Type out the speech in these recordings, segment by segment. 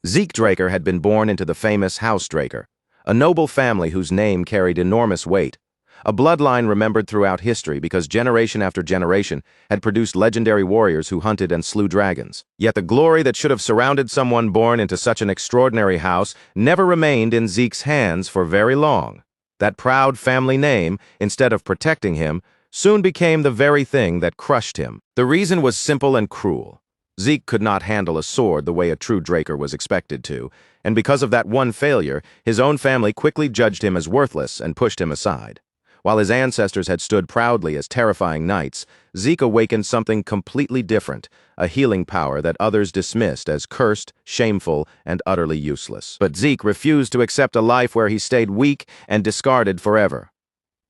Zeke Draker had been born into the famous House Draker, a noble family whose name carried enormous weight, a bloodline remembered throughout history because generation after generation had produced legendary warriors who hunted and slew dragons. Yet the glory that should have surrounded someone born into such an extraordinary house never remained in Zeke's hands for very long. That proud family name, instead of protecting him, soon became the very thing that crushed him. The reason was simple and cruel. Zeke could not handle a sword the way a true Draker was expected to, and because of that one failure, his own family quickly judged him as worthless and pushed him aside. While his ancestors had stood proudly as terrifying knights, Zeke awakened something completely different, a healing power that others dismissed as cursed, shameful, and utterly useless. But Zeke refused to accept a life where he stayed weak and discarded forever.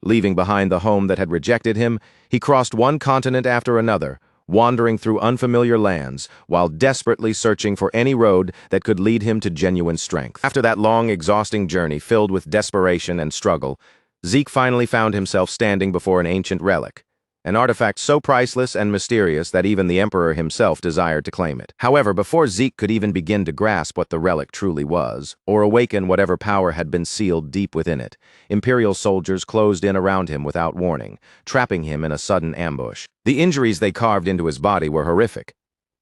Leaving behind the home that had rejected him, he crossed one continent after another, wandering through unfamiliar lands while desperately searching for any road that could lead him to genuine strength. After that long, exhausting journey filled with desperation and struggle, Zeke finally found himself standing before an ancient relic, an artifact so priceless and mysterious that even the Emperor himself desired to claim it. However, before Zeke could even begin to grasp what the relic truly was, or awaken whatever power had been sealed deep within it, Imperial soldiers closed in around him without warning, trapping him in a sudden ambush. The injuries they carved into his body were horrific.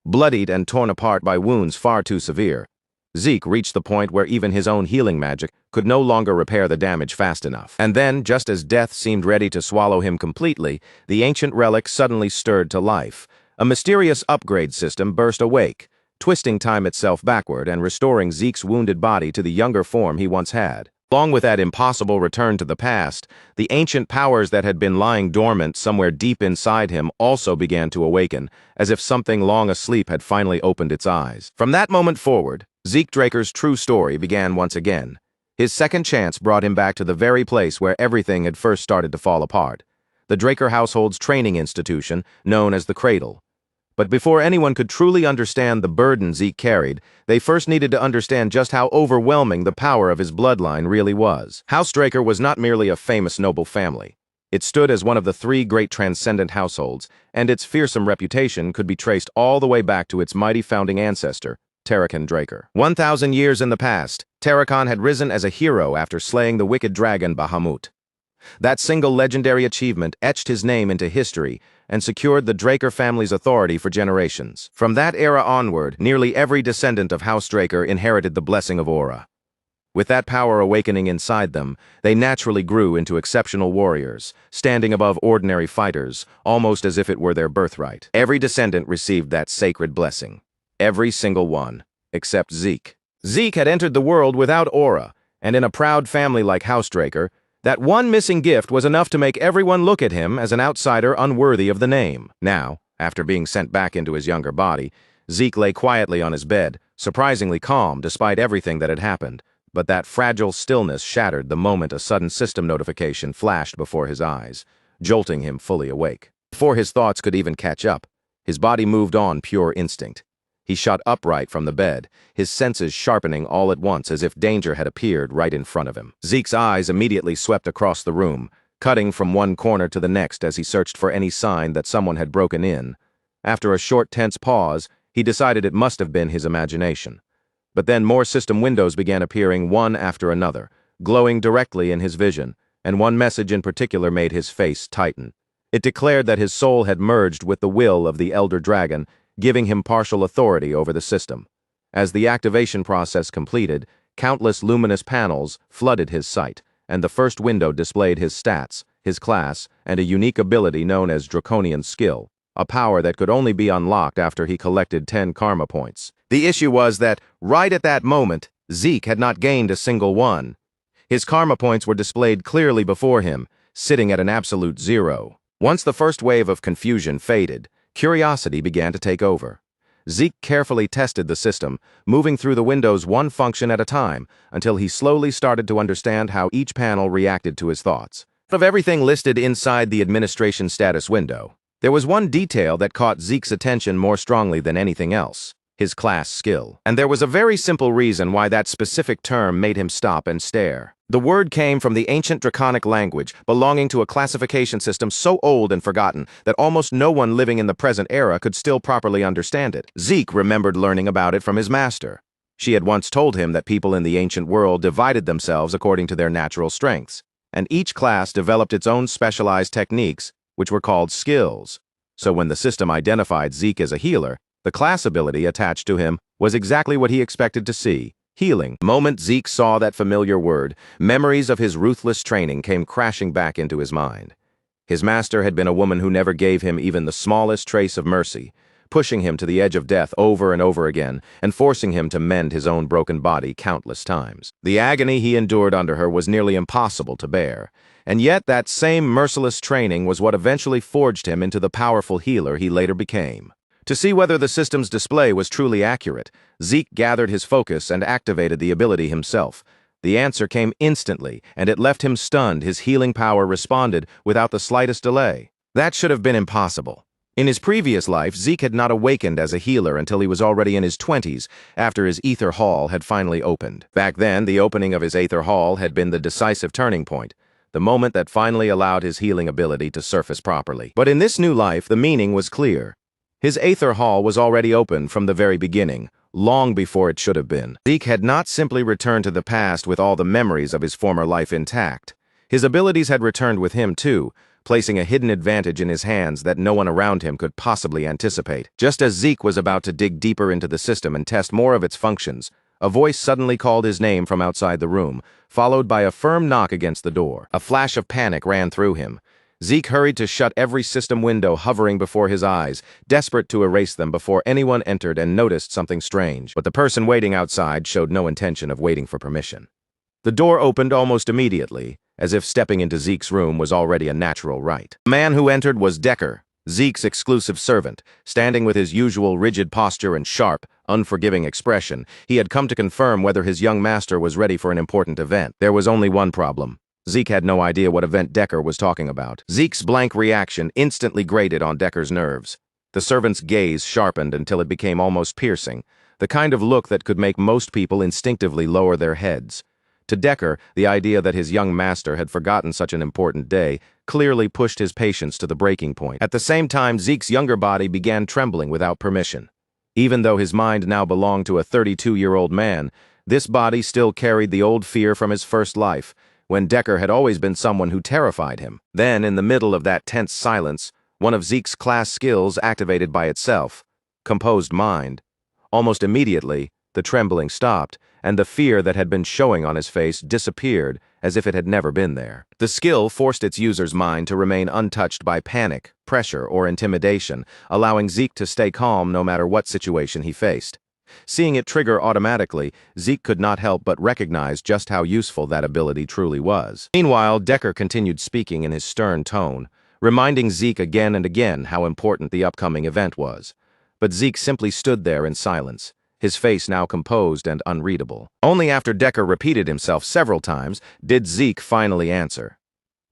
Bloodied and torn apart by wounds far too severe, Zeke reached the point where even his own healing magic could no longer repair the damage fast enough. And then, just as death seemed ready to swallow him completely, the ancient relic suddenly stirred to life. A mysterious upgrade system burst awake, twisting time itself backward and restoring Zeke's wounded body to the younger form he once had. Along with that impossible return to the past, the ancient powers that had been lying dormant somewhere deep inside him also began to awaken, as if something long asleep had finally opened its eyes. From that moment forward, Zeke Draker's true story began once again. His second chance brought him back to the very place where everything had first started to fall apart, the Draker household's training institution, known as the Cradle. But before anyone could truly understand the burden Zeke carried, they first needed to understand just how overwhelming the power of his bloodline really was. House Draker was not merely a famous noble family. It stood as one of the three great transcendent households, and its fearsome reputation could be traced all the way back to its mighty founding ancestor, Tarakan Draker. 1,000 years in the past, Tarakan had risen as a hero after slaying the wicked dragon Bahamut. That single legendary achievement etched his name into history and secured the Draker family's authority for generations. From that era onward, nearly every descendant of House Draker inherited the blessing of Aura. With that power awakening inside them, they naturally grew into exceptional warriors, standing above ordinary fighters, almost as if it were their birthright. Every descendant received that sacred blessing. Every single one, except Zeke. Zeke had entered the world without Aura, and in a proud family like House Draker, that one missing gift was enough to make everyone look at him as an outsider unworthy of the name. Now, after being sent back into his younger body, Zeke lay quietly on his bed, surprisingly calm despite everything that had happened, but that fragile stillness shattered the moment a sudden system notification flashed before his eyes, jolting him fully awake. Before his thoughts could even catch up, his body moved on pure instinct. He shot upright from the bed, his senses sharpening all at once as if danger had appeared right in front of him. Zeke's eyes immediately swept across the room, cutting from one corner to the next as he searched for any sign that someone had broken in. After a short, tense pause, he decided it must have been his imagination. But then more system windows began appearing one after another, glowing directly in his vision, and one message in particular made his face tighten. It declared that his soul had merged with the will of the Elder Dragon, giving him partial authority over the system. As the activation process completed, countless luminous panels flooded his sight, and the first window displayed his stats, his class, and a unique ability known as Draconian Skill, a power that could only be unlocked after he collected 10 karma points. The issue was that, right at that moment, Zeke had not gained a single one. His karma points were displayed clearly before him, sitting at an absolute 0. Once the first wave of confusion faded, curiosity began to take over. Zeke carefully tested the system, moving through the windows one function at a time, until he slowly started to understand how each panel reacted to his thoughts. Of everything listed inside the administration status window, there was one detail that caught Zeke's attention more strongly than anything else: his class skill. And there was a very simple reason why that specific term made him stop and stare. The word came from the ancient Draconic language, belonging to a classification system so old and forgotten that almost no one living in the present era could still properly understand it. Zeke remembered learning about it from his master. She had once told him that people in the ancient world divided themselves according to their natural strengths, and each class developed its own specialized techniques, which were called skills. So when the system identified Zeke as a healer, the class ability attached to him was exactly what he expected to see: healing. The moment Zeke saw that familiar word, memories of his ruthless training came crashing back into his mind. His master had been a woman who never gave him even the smallest trace of mercy, pushing him to the edge of death over and over again, and forcing him to mend his own broken body countless times. The agony he endured under her was nearly impossible to bear, and yet that same merciless training was what eventually forged him into the powerful healer he later became. To see whether the system's display was truly accurate, Zeke gathered his focus and activated the ability himself. The answer came instantly, and it left him stunned. His healing power responded without the slightest delay. That should have been impossible. In his previous life, Zeke had not awakened as a healer until he was already in his 20s, after his Aether Hall had finally opened. Back then, the opening of his Aether Hall had been the decisive turning point, the moment that finally allowed his healing ability to surface properly. But in this new life, the meaning was clear. His Aether Hall was already open from the very beginning, long before it should have been. Zeke had not simply returned to the past with all the memories of his former life intact. His abilities had returned with him, too, placing a hidden advantage in his hands that no one around him could possibly anticipate. Just as Zeke was about to dig deeper into the system and test more of its functions, a voice suddenly called his name from outside the room, followed by a firm knock against the door. A flash of panic ran through him. Zeke hurried to shut every system window hovering before his eyes, desperate to erase them before anyone entered, and noticed something strange. But the person waiting outside showed no intention of waiting for permission. The door opened almost immediately, as if stepping into Zeke's room was already a natural right. The man who entered was Decker, Zeke's exclusive servant. Standing with his usual rigid posture and sharp, unforgiving expression, he had come to confirm whether his young master was ready for an important event. There was only one problem. Zeke had no idea what event Decker was talking about. Zeke's blank reaction instantly grated on Decker's nerves. The servant's gaze sharpened until it became almost piercing, the kind of look that could make most people instinctively lower their heads. To Decker, the idea that his young master had forgotten such an important day clearly pushed his patience to the breaking point. At the same time, Zeke's younger body began trembling without permission. Even though his mind now belonged to a 32-year-old man, this body still carried the old fear from his first life, when Decker had always been someone who terrified him. Then, in the middle of that tense silence, one of Zeke's class skills activated by itself: composed mind. Almost immediately, the trembling stopped, and the fear that had been showing on his face disappeared as if it had never been there. The skill forced its user's mind to remain untouched by panic, pressure, or intimidation, allowing Zeke to stay calm no matter what situation he faced. Seeing it trigger automatically, Zeke could not help but recognize just how useful that ability truly was. Meanwhile, Decker continued speaking in his stern tone, reminding Zeke again and again how important the upcoming event was. But Zeke simply stood there in silence, his face now composed and unreadable. Only after Decker repeated himself several times did Zeke finally answer.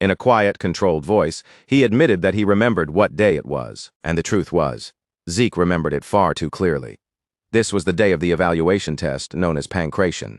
In a quiet, controlled voice, he admitted that he remembered what day it was. And the truth was, Zeke remembered it far too clearly. This was the day of the evaluation test, known as pancration.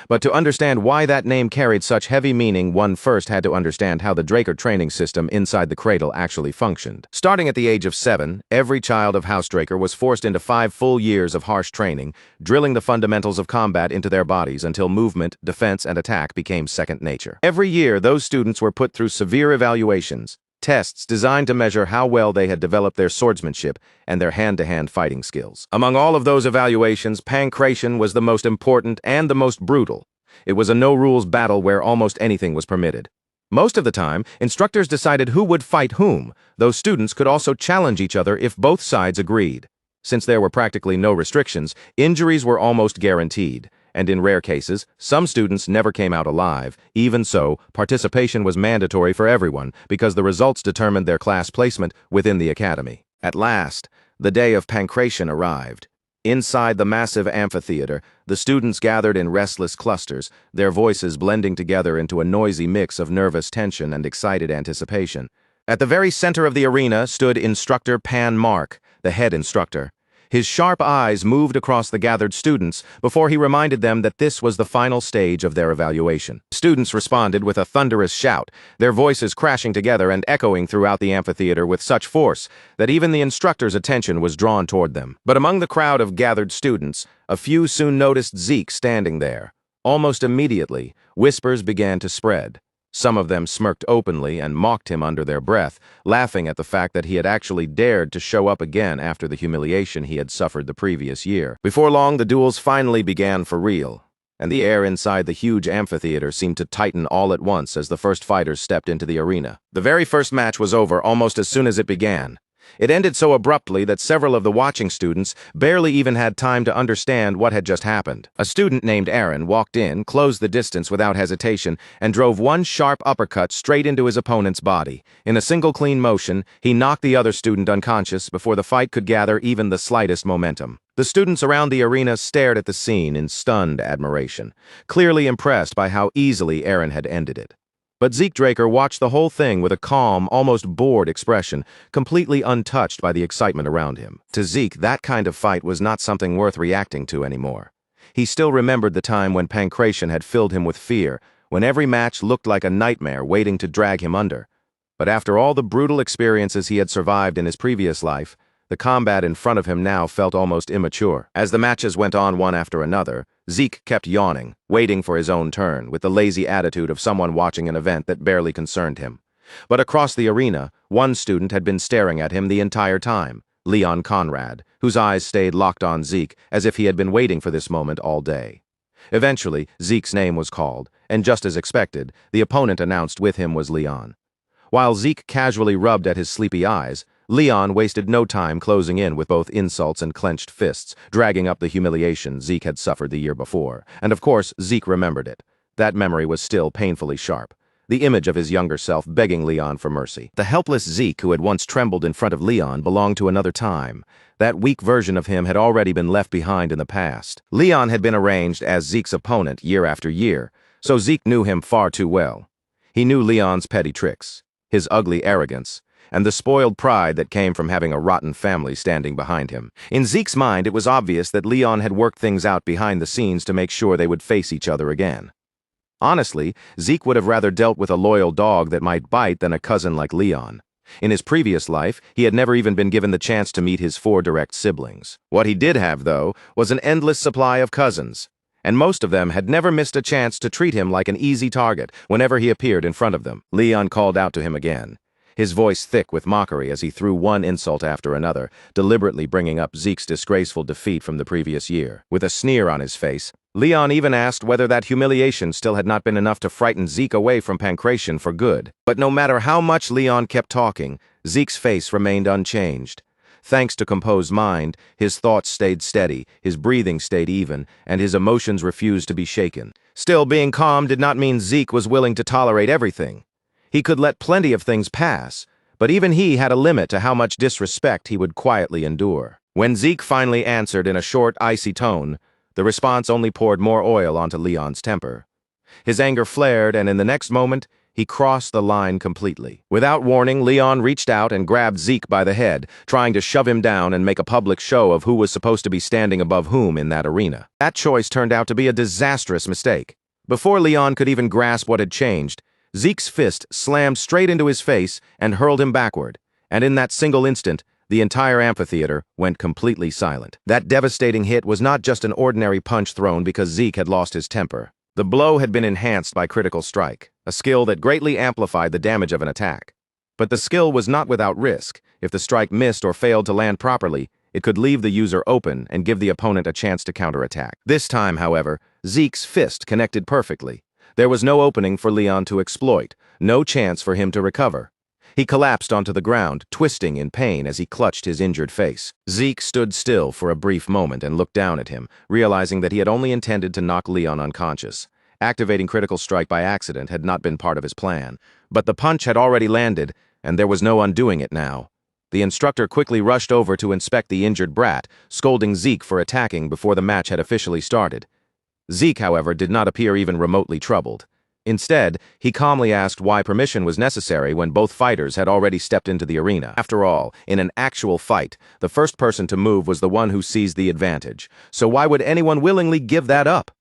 But to understand why that name carried such heavy meaning, one first had to understand how the Draker training system inside the cradle actually functioned. Starting at the age of 7, every child of House Draker was forced into 5 full years of harsh training, drilling the fundamentals of combat into their bodies until movement, defense, and attack became second nature. Every year, those students were put through severe evaluations, tests designed to measure how well they had developed their swordsmanship and their hand-to-hand fighting skills. Among all of those evaluations, pancration was the most important and the most brutal. It was a no-rules battle where almost anything was permitted. Most of the time, instructors decided who would fight whom, though students could also challenge each other if both sides agreed. Since there were practically no restrictions, injuries were almost guaranteed, and in rare cases, some students never came out alive. Even so, participation was mandatory for everyone because the results determined their class placement within the academy. At last, the day of pancration arrived. Inside the massive amphitheater, the students gathered in restless clusters, their voices blending together into a noisy mix of nervous tension and excited anticipation. At the very center of the arena stood Instructor Pan Mark, the head instructor. His sharp eyes moved across the gathered students before he reminded them that this was the final stage of their evaluation. Students responded with a thunderous shout, their voices crashing together and echoing throughout the amphitheater with such force that even the instructor's attention was drawn toward them. But among the crowd of gathered students, a few soon noticed Zeke standing there. Almost immediately, whispers began to spread. Some of them smirked openly and mocked him under their breath, laughing at the fact that he had actually dared to show up again after the humiliation he had suffered the previous year. Before long, the duels finally began for real, and the air inside the huge amphitheater seemed to tighten all at once as the first fighters stepped into the arena. The very first match was over almost as soon as it began. It ended so abruptly that several of the watching students barely even had time to understand what had just happened. A student named Aaron walked in, closed the distance without hesitation, and drove one sharp uppercut straight into his opponent's body. In a single clean motion, he knocked the other student unconscious before the fight could gather even the slightest momentum. The students around the arena stared at the scene in stunned admiration, clearly impressed by how easily Aaron had ended it. But Zeke Draker watched the whole thing with a calm, almost bored expression, completely untouched by the excitement around him. To Zeke, that kind of fight was not something worth reacting to anymore. He still remembered the time when pancreation had filled him with fear, when every match looked like a nightmare waiting to drag him under. But after all the brutal experiences he had survived in his previous life, the combat in front of him now felt almost immature. As the matches went on one after another, Zeke kept yawning, waiting for his own turn, with the lazy attitude of someone watching an event that barely concerned him. But across the arena, one student had been staring at him the entire time, Leon Conrad, whose eyes stayed locked on Zeke as if he had been waiting for this moment all day. Eventually, Zeke's name was called, and just as expected, the opponent announced with him was Leon. While Zeke casually rubbed at his sleepy eyes, Leon wasted no time closing in with both insults and clenched fists, dragging up the humiliation Zeke had suffered the year before. And of course, Zeke remembered it. That memory was still painfully sharp. The image of his younger self begging Leon for mercy. The helpless Zeke who had once trembled in front of Leon belonged to another time. That weak version of him had already been left behind in the past. Leon had been arranged as Zeke's opponent year after year, so Zeke knew him far too well. He knew Leon's petty tricks, his ugly arrogance, and the spoiled pride that came from having a rotten family standing behind him. In Zeke's mind, it was obvious that Leon had worked things out behind the scenes to make sure they would face each other again. Honestly, Zeke would have rather dealt with a loyal dog that might bite than a cousin like Leon. In his previous life, he had never even been given the chance to meet his 4 direct siblings. What he did have, though, was an endless supply of cousins, and most of them had never missed a chance to treat him like an easy target whenever he appeared in front of them. Leon called out to him again, his voice thick with mockery as he threw one insult after another, deliberately bringing up Zeke's disgraceful defeat from the previous year. With a sneer on his face, Leon even asked whether that humiliation still had not been enough to frighten Zeke away from pancreation for good. But no matter how much Leon kept talking, Zeke's face remained unchanged. Thanks to composed mind, his thoughts stayed steady, his breathing stayed even, and his emotions refused to be shaken. Still, being calm did not mean Zeke was willing to tolerate everything. He could let plenty of things pass, but even he had a limit to how much disrespect he would quietly endure. When Zeke finally answered in a short, icy tone, the response only poured more oil onto Leon's temper. His anger flared, and in the next moment, he crossed the line completely. Without warning, Leon reached out and grabbed Zeke by the head, trying to shove him down and make a public show of who was supposed to be standing above whom in that arena. That choice turned out to be a disastrous mistake. Before Leon could even grasp what had changed, Zeke's fist slammed straight into his face and hurled him backward, and in that single instant, the entire amphitheater went completely silent. That devastating hit was not just an ordinary punch thrown because Zeke had lost his temper. The blow had been enhanced by critical strike, a skill that greatly amplified the damage of an attack. But the skill was not without risk. If the strike missed or failed to land properly, it could leave the user open and give the opponent a chance to counterattack. This time, however, Zeke's fist connected perfectly. There was no opening for Leon to exploit, no chance for him to recover. He collapsed onto the ground, twisting in pain as he clutched his injured face. Zeke stood still for a brief moment and looked down at him, realizing that he had only intended to knock Leon unconscious. Activating critical strike by accident had not been part of his plan, but the punch had already landed, and there was no undoing it now. The instructor quickly rushed over to inspect the injured brat, scolding Zeke for attacking before the match had officially started. Zeke, however, did not appear even remotely troubled. Instead, he calmly asked why permission was necessary when both fighters had already stepped into the arena. After all, in an actual fight, the first person to move was the one who seized the advantage. So why would anyone willingly give that up?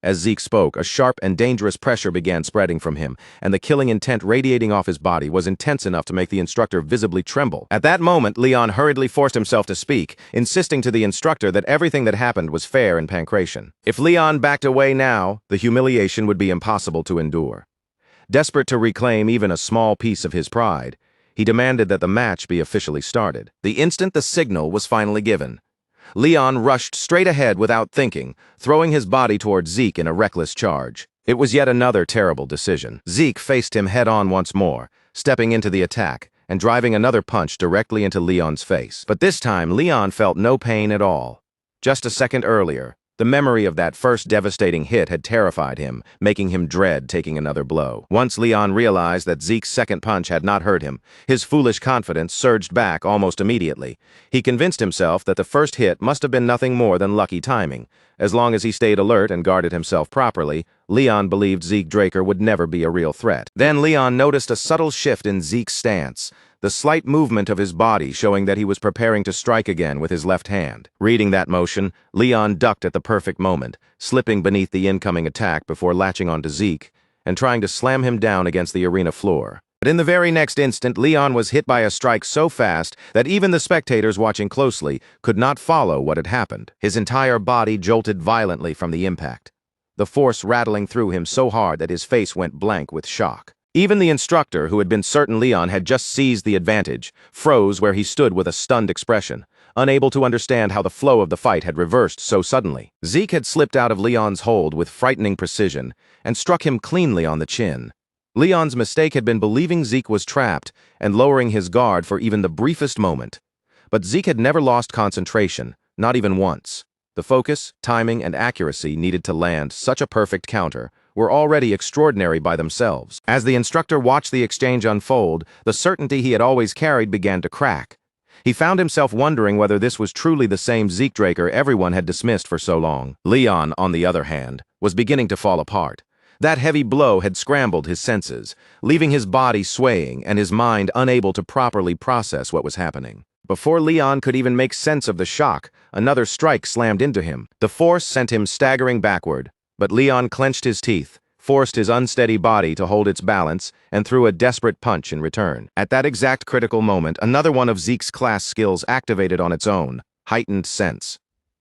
As Zeke spoke, a sharp and dangerous pressure began spreading from him, and the killing intent radiating off his body was intense enough to make the instructor visibly tremble. At that moment, Leon hurriedly forced himself to speak, insisting to the instructor that everything that happened was fair and pancration. If Leon backed away now, the humiliation would be impossible to endure. Desperate to reclaim even a small piece of his pride, he demanded that the match be officially started. The instant the signal was finally given, Leon rushed straight ahead without thinking, throwing his body toward Zeke in a reckless charge. It was yet another terrible decision. Zeke faced him head-on once more, stepping into the attack and driving another punch directly into Leon's face. But this time, Leon felt no pain at all. Just a second earlier, the memory of that first devastating hit had terrified him, making him dread taking another blow. Once Leon realized that Zeke's second punch had not hurt him, his foolish confidence surged back almost immediately. He convinced himself that the first hit must have been nothing more than lucky timing. As long as he stayed alert and guarded himself properly, Leon believed Zeke Draker would never be a real threat. Then Leon noticed a subtle shift in Zeke's stance, the slight movement of his body showing that he was preparing to strike again with his left hand. Reading that motion, Leon ducked at the perfect moment, slipping beneath the incoming attack before latching onto Zeke and trying to slam him down against the arena floor. But in the very next instant, Leon was hit by a strike so fast that even the spectators watching closely could not follow what had happened. His entire body jolted violently from the impact, the force rattling through him so hard that his face went blank with shock. Even the instructor, who had been certain Leon had just seized the advantage, froze where he stood with a stunned expression, unable to understand how the flow of the fight had reversed so suddenly. Zeke had slipped out of Leon's hold with frightening precision and struck him cleanly on the chin. Leon's mistake had been believing Zeke was trapped and lowering his guard for even the briefest moment. But Zeke had never lost concentration, not even once. The focus, timing, and accuracy needed to land such a perfect counter were already extraordinary by themselves. As the instructor watched the exchange unfold, the certainty he had always carried began to crack. He found himself wondering whether this was truly the same Zeke Draker everyone had dismissed for so long. Leon, on the other hand, was beginning to fall apart. That heavy blow had scrambled his senses, leaving his body swaying and his mind unable to properly process what was happening. Before Leon could even make sense of the shock, another strike slammed into him. The force sent him staggering backward, but Leon clenched his teeth, forced his unsteady body to hold its balance, and threw a desperate punch in return. At that exact critical moment, another one of Zeke's class skills activated on its own, heightened sense.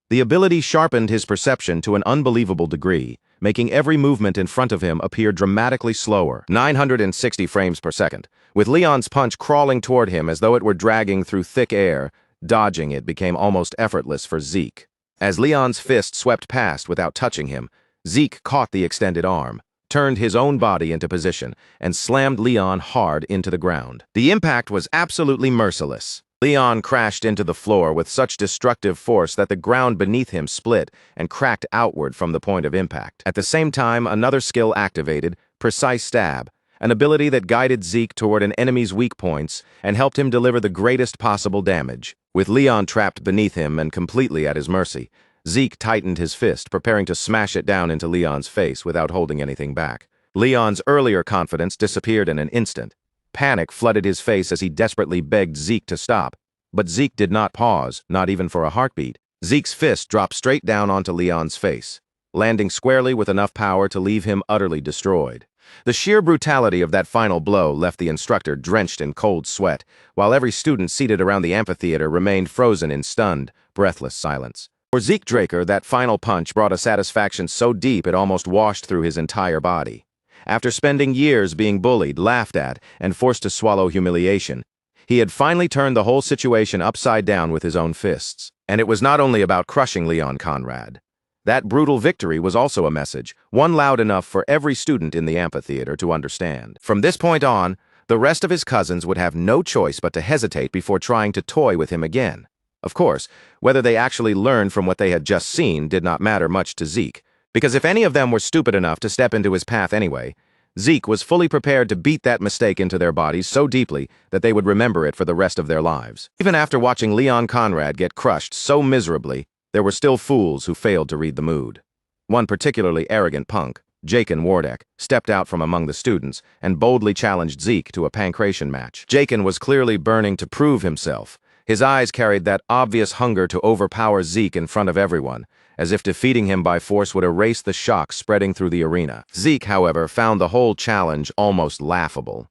The ability sharpened his perception to an unbelievable degree, making every movement in front of him appear dramatically slower, 960 frames per second. With Leon's punch crawling toward him as though it were dragging through thick air, dodging it became almost effortless for Zeke. As Leon's fist swept past without touching him, Zeke caught the extended arm, turned his own body into position, and slammed Leon hard into the ground. The impact was absolutely merciless. Leon crashed into the floor with such destructive force that the ground beneath him split and cracked outward from the point of impact. At the same time, another skill activated, Precise Stab, an ability that guided Zeke toward an enemy's weak points and helped him deliver the greatest possible damage. With Leon trapped beneath him and completely at his mercy, Zeke tightened his fist, preparing to smash it down into Leon's face without holding anything back. Leon's earlier confidence disappeared in an instant. Panic flooded his face as he desperately begged Zeke to stop. But Zeke did not pause, not even for a heartbeat. Zeke's fist dropped straight down onto Leon's face, landing squarely with enough power to leave him utterly destroyed. The sheer brutality of that final blow left the instructor drenched in cold sweat, while every student seated around the amphitheater remained frozen in stunned, breathless silence. For Zeke Draker, that final punch brought a satisfaction so deep it almost washed through his entire body. After spending years being bullied, laughed at, and forced to swallow humiliation, he had finally turned the whole situation upside down with his own fists. And it was not only about crushing Leon Conrad. That brutal victory was also a message, one loud enough for every student in the amphitheater to understand. From this point on, the rest of his cousins would have no choice but to hesitate before trying to toy with him again. Of course, whether they actually learned from what they had just seen did not matter much to Zeke, because if any of them were stupid enough to step into his path anyway, Zeke was fully prepared to beat that mistake into their bodies so deeply that they would remember it for the rest of their lives. Even after watching Leon Conrad get crushed so miserably, there were still fools who failed to read the mood. One particularly arrogant punk, Jaken Wardek, stepped out from among the students and boldly challenged Zeke to a pancration match. Jaken was clearly burning to prove himself. His eyes carried that obvious hunger to overpower Zeke in front of everyone, as if defeating him by force would erase the shock spreading through the arena. Zeke, however, found the whole challenge almost laughable.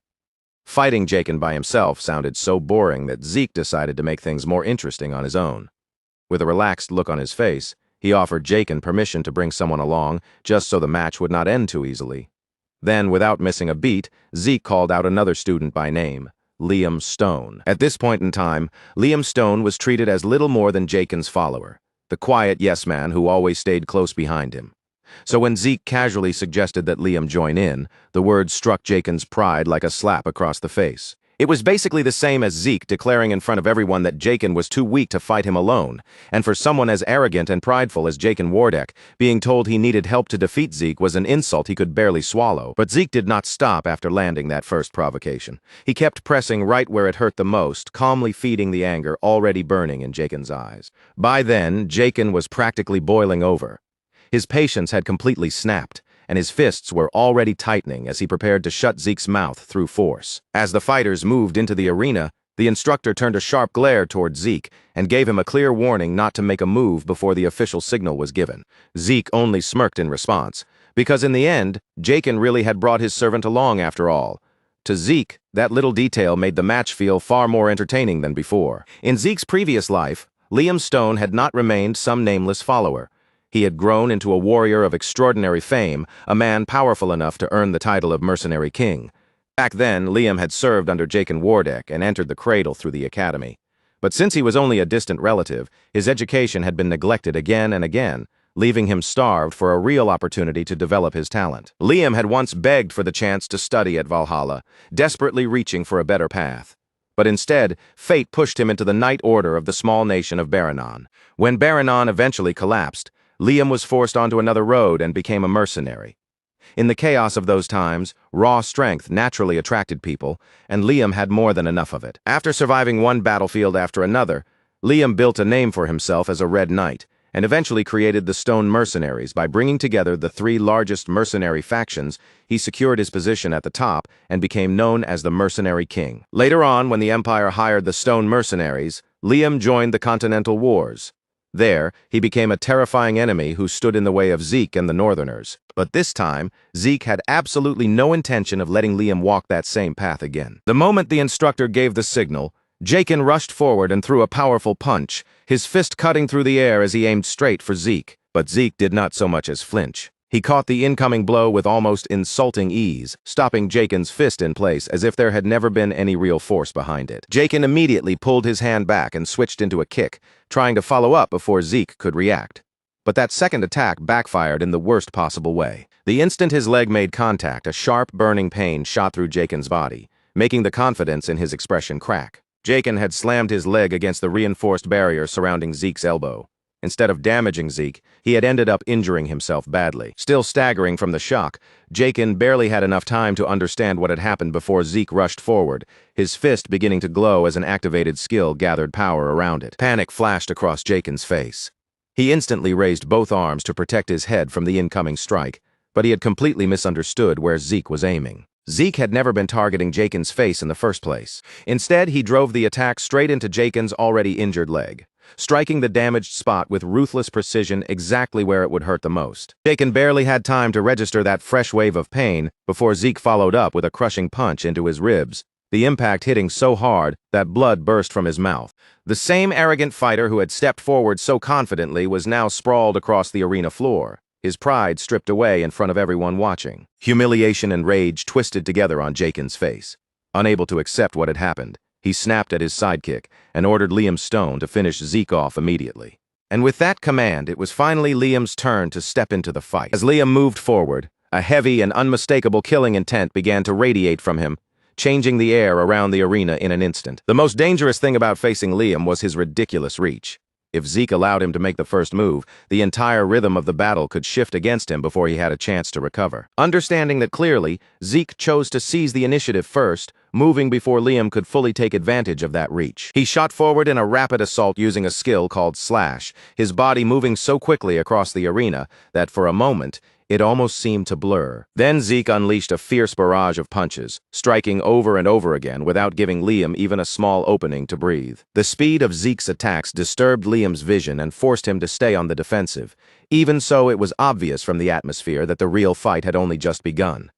Fighting Jaken by himself sounded so boring that Zeke decided to make things more interesting on his own. With a relaxed look on his face, he offered Jaken permission to bring someone along, just so the match would not end too easily. Then, without missing a beat, Zeke called out another student by name, Liam Stone. At this point in time, Liam Stone was treated as little more than Jaken's follower, the quiet yes-man who always stayed close behind him. So when Zeke casually suggested that Liam join in, the words struck Jaken's pride like a slap across the face. It was basically the same as Zeke declaring in front of everyone that Jaken was too weak to fight him alone, and for someone as arrogant and prideful as Jaken Wardek, being told he needed help to defeat Zeke was an insult he could barely swallow. But Zeke did not stop after landing that first provocation. He kept pressing right where it hurt the most, calmly feeding the anger already burning in Jaken's eyes. By then, Jaken was practically boiling over. His patience had completely snapped, and his fists were already tightening as he prepared to shut Zeke's mouth through force. As the fighters moved into the arena, the instructor turned a sharp glare toward Zeke and gave him a clear warning not to make a move before the official signal was given. Zeke only smirked in response, because in the end, Jaken really had brought his servant along after all. To Zeke, that little detail made the match feel far more entertaining than before. In Zeke's previous life, Liam Stone had not remained some nameless follower. He had grown into a warrior of extraordinary fame, a man powerful enough to earn the title of mercenary king. Back then, Liam had served under Jaken Wardek and entered the cradle through the academy. But since he was only a distant relative, his education had been neglected again and again, leaving him starved for a real opportunity to develop his talent. Liam had once begged for the chance to study at Valhalla, desperately reaching for a better path. But instead, fate pushed him into the Knight Order of the small nation of Baranon. When Baranon eventually collapsed, Liam was forced onto another road and became a mercenary. In the chaos of those times, raw strength naturally attracted people, and Liam had more than enough of it. After surviving one battlefield after another, Liam built a name for himself as a Red Knight, and eventually created the Stone Mercenaries. By bringing together the three largest mercenary factions, he secured his position at the top and became known as the Mercenary King. Later on, when the Empire hired the Stone Mercenaries, Liam joined the Continental Wars. There, he became a terrifying enemy who stood in the way of Zeke and the Northerners. But this time, Zeke had absolutely no intention of letting Liam walk that same path again. The moment the instructor gave the signal, Jaken rushed forward and threw a powerful punch, his fist cutting through the air as he aimed straight for Zeke. But Zeke did not so much as flinch. He caught the incoming blow with almost insulting ease, stopping Jaken's fist in place as if there had never been any real force behind it. Jaken immediately pulled his hand back and switched into a kick, trying to follow up before Zeke could react. But that second attack backfired in the worst possible way. The instant his leg made contact, a sharp, burning pain shot through Jaken's body, making the confidence in his expression crack. Jaken had slammed his leg against the reinforced barrier surrounding Zeke's elbow. Instead of damaging Zeke, he had ended up injuring himself badly. Still staggering from the shock, Jaken barely had enough time to understand what had happened before Zeke rushed forward, his fist beginning to glow as an activated skill gathered power around it. Panic flashed across Jaken's face. He instantly raised both arms to protect his head from the incoming strike, but he had completely misunderstood where Zeke was aiming. Zeke had never been targeting Jaken's face in the first place. Instead, he drove the attack straight into Jaken's already injured leg, striking the damaged spot with ruthless precision exactly where it would hurt the most. Jaken barely had time to register that fresh wave of pain before Zeke followed up with a crushing punch into his ribs, the impact hitting so hard that blood burst from his mouth. The same arrogant fighter who had stepped forward so confidently was now sprawled across the arena floor, his pride stripped away in front of everyone watching. Humiliation and rage twisted together on Jaken's face. Unable to accept what had happened, he snapped at his sidekick and ordered Liam Stone to finish Zeke off immediately. And with that command, it was finally Liam's turn to step into the fight. As Liam moved forward, a heavy and unmistakable killing intent began to radiate from him, changing the air around the arena in an instant. The most dangerous thing about facing Liam was his ridiculous reach. If Zeke allowed him to make the first move, the entire rhythm of the battle could shift against him before he had a chance to recover. Understanding that clearly, Zeke chose to seize the initiative first, moving before Liam could fully take advantage of that reach. He shot forward in a rapid assault using a skill called Slash, his body moving so quickly across the arena that, for a moment, It almost seemed to blur. Then Zeke unleashed a fierce barrage of punches, striking over and over again without giving Liam even a small opening to breathe. The speed of Zeke's attacks disturbed Liam's vision and forced him to stay on the defensive. Even so, it was obvious from the atmosphere that the real fight had only just begun.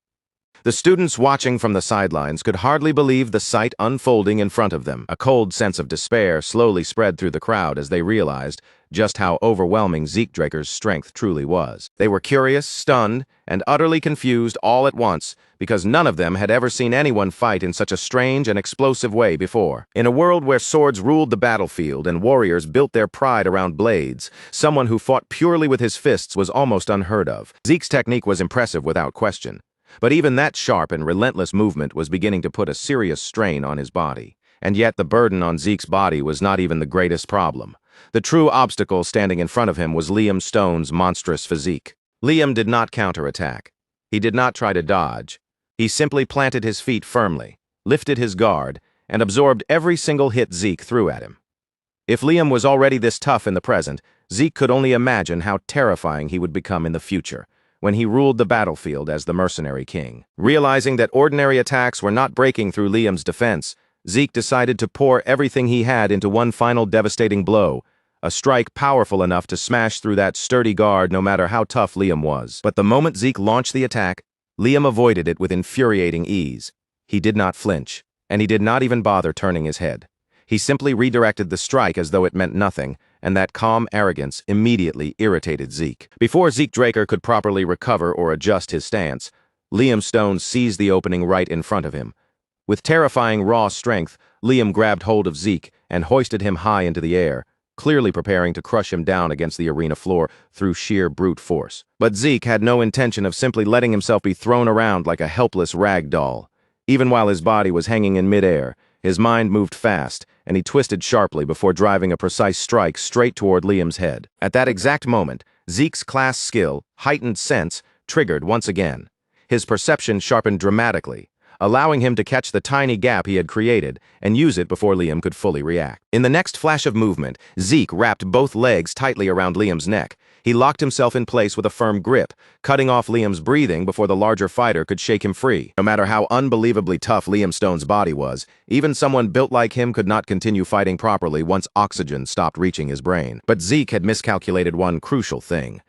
The students watching from the sidelines could hardly believe the sight unfolding in front of them. A cold sense of despair slowly spread through the crowd as they realized just how overwhelming Zeke Draker's strength truly was. They were curious, stunned, and utterly confused all at once because none of them had ever seen anyone fight in such a strange and explosive way before. In a world where swords ruled the battlefield and warriors built their pride around blades, someone who fought purely with his fists was almost unheard of. Zeke's technique was impressive without question. But even that sharp and relentless movement was beginning to put a serious strain on his body. And yet the burden on Zeke's body was not even the greatest problem. The true obstacle standing in front of him was Liam Stone's monstrous physique. Liam did not counterattack. He did not try to dodge. He simply planted his feet firmly, lifted his guard, and absorbed every single hit Zeke threw at him. If Liam was already this tough in the present, Zeke could only imagine how terrifying he would become in the future, when he ruled the battlefield as the mercenary king. Realizing that ordinary attacks were not breaking through Liam's defense, Zeke decided to pour everything he had into one final devastating blow, a strike powerful enough to smash through that sturdy guard no matter how tough Liam was. But the moment Zeke launched the attack, Liam avoided it with infuriating ease. He did not flinch, and he did not even bother turning his head. He simply redirected the strike as though it meant nothing, and that calm arrogance immediately irritated Zeke. Before Zeke Draker could properly recover or adjust his stance, Liam Stone seized the opening right in front of him. With terrifying raw strength, Liam grabbed hold of Zeke and hoisted him high into the air, clearly preparing to crush him down against the arena floor through sheer brute force. But Zeke had no intention of simply letting himself be thrown around like a helpless rag doll. Even while his body was hanging in midair, his mind moved fast, and he twisted sharply before driving a precise strike straight toward Liam's head. At that exact moment, Zeke's class skill, heightened sense, triggered once again. His perception sharpened dramatically, allowing him to catch the tiny gap he had created and use it before Liam could fully react. In the next flash of movement, Zeke wrapped both legs tightly around Liam's neck. He locked himself in place with a firm grip, cutting off Liam's breathing before the larger fighter could shake him free. No matter how unbelievably tough Liam Stone's body was, even someone built like him could not continue fighting properly once oxygen stopped reaching his brain. But Zeke had miscalculated one crucial thing.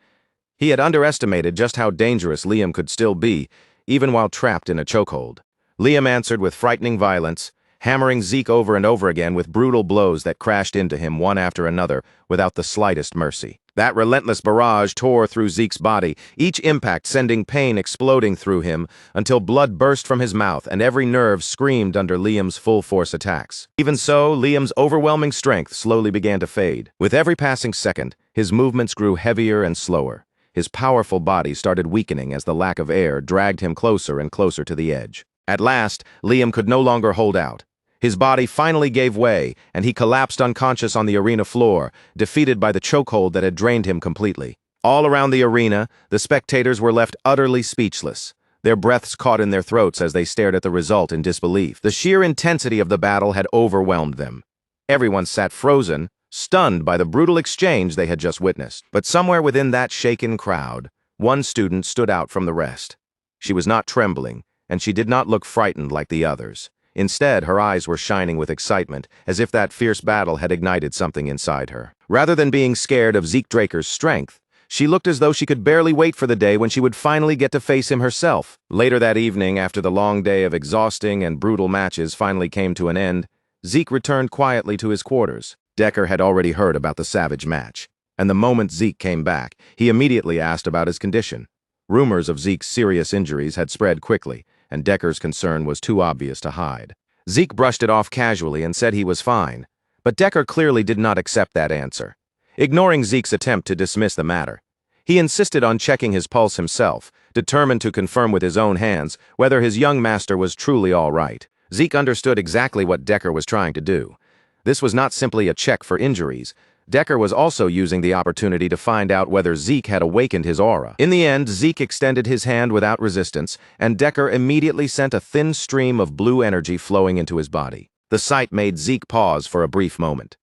He had underestimated just how dangerous Liam could still be, even while trapped in a chokehold. Liam answered with frightening violence, hammering Zeke over and over again with brutal blows that crashed into him one after another without the slightest mercy. That relentless barrage tore through Zeke's body, each impact sending pain exploding through him until blood burst from his mouth and every nerve screamed under Liam's full-force attacks. Even so, Liam's overwhelming strength slowly began to fade. With every passing second, his movements grew heavier and slower. His powerful body started weakening as the lack of air dragged him closer and closer to the edge. At last, Liam could no longer hold out. His body finally gave way, and he collapsed unconscious on the arena floor, defeated by the chokehold that had drained him completely. All around the arena, the spectators were left utterly speechless, their breaths caught in their throats as they stared at the result in disbelief. The sheer intensity of the battle had overwhelmed them. Everyone sat frozen, stunned by the brutal exchange they had just witnessed. But somewhere within that shaken crowd, one student stood out from the rest. She was not trembling, and she did not look frightened like the others. Instead, her eyes were shining with excitement, as if that fierce battle had ignited something inside her. Rather than being scared of Zeke Draker's strength, she looked as though she could barely wait for the day when she would finally get to face him herself. Later that evening, after the long day of exhausting and brutal matches finally came to an end, Zeke returned quietly to his quarters. Decker had already heard about the savage match, and the moment Zeke came back, he immediately asked about his condition. Rumors of Zeke's serious injuries had spread quickly, and Decker's concern was too obvious to hide. Zeke brushed it off casually and said he was fine, but Decker clearly did not accept that answer. Ignoring Zeke's attempt to dismiss the matter, he insisted on checking his pulse himself, determined to confirm with his own hands whether his young master was truly all right. Zeke understood exactly what Decker was trying to do. This was not simply a check for injuries. Decker was also using the opportunity to find out whether Zeke had awakened his aura. In the end, Zeke extended his hand without resistance, and Decker immediately sent a thin stream of blue energy flowing into his body. The sight made Zeke pause for a brief moment.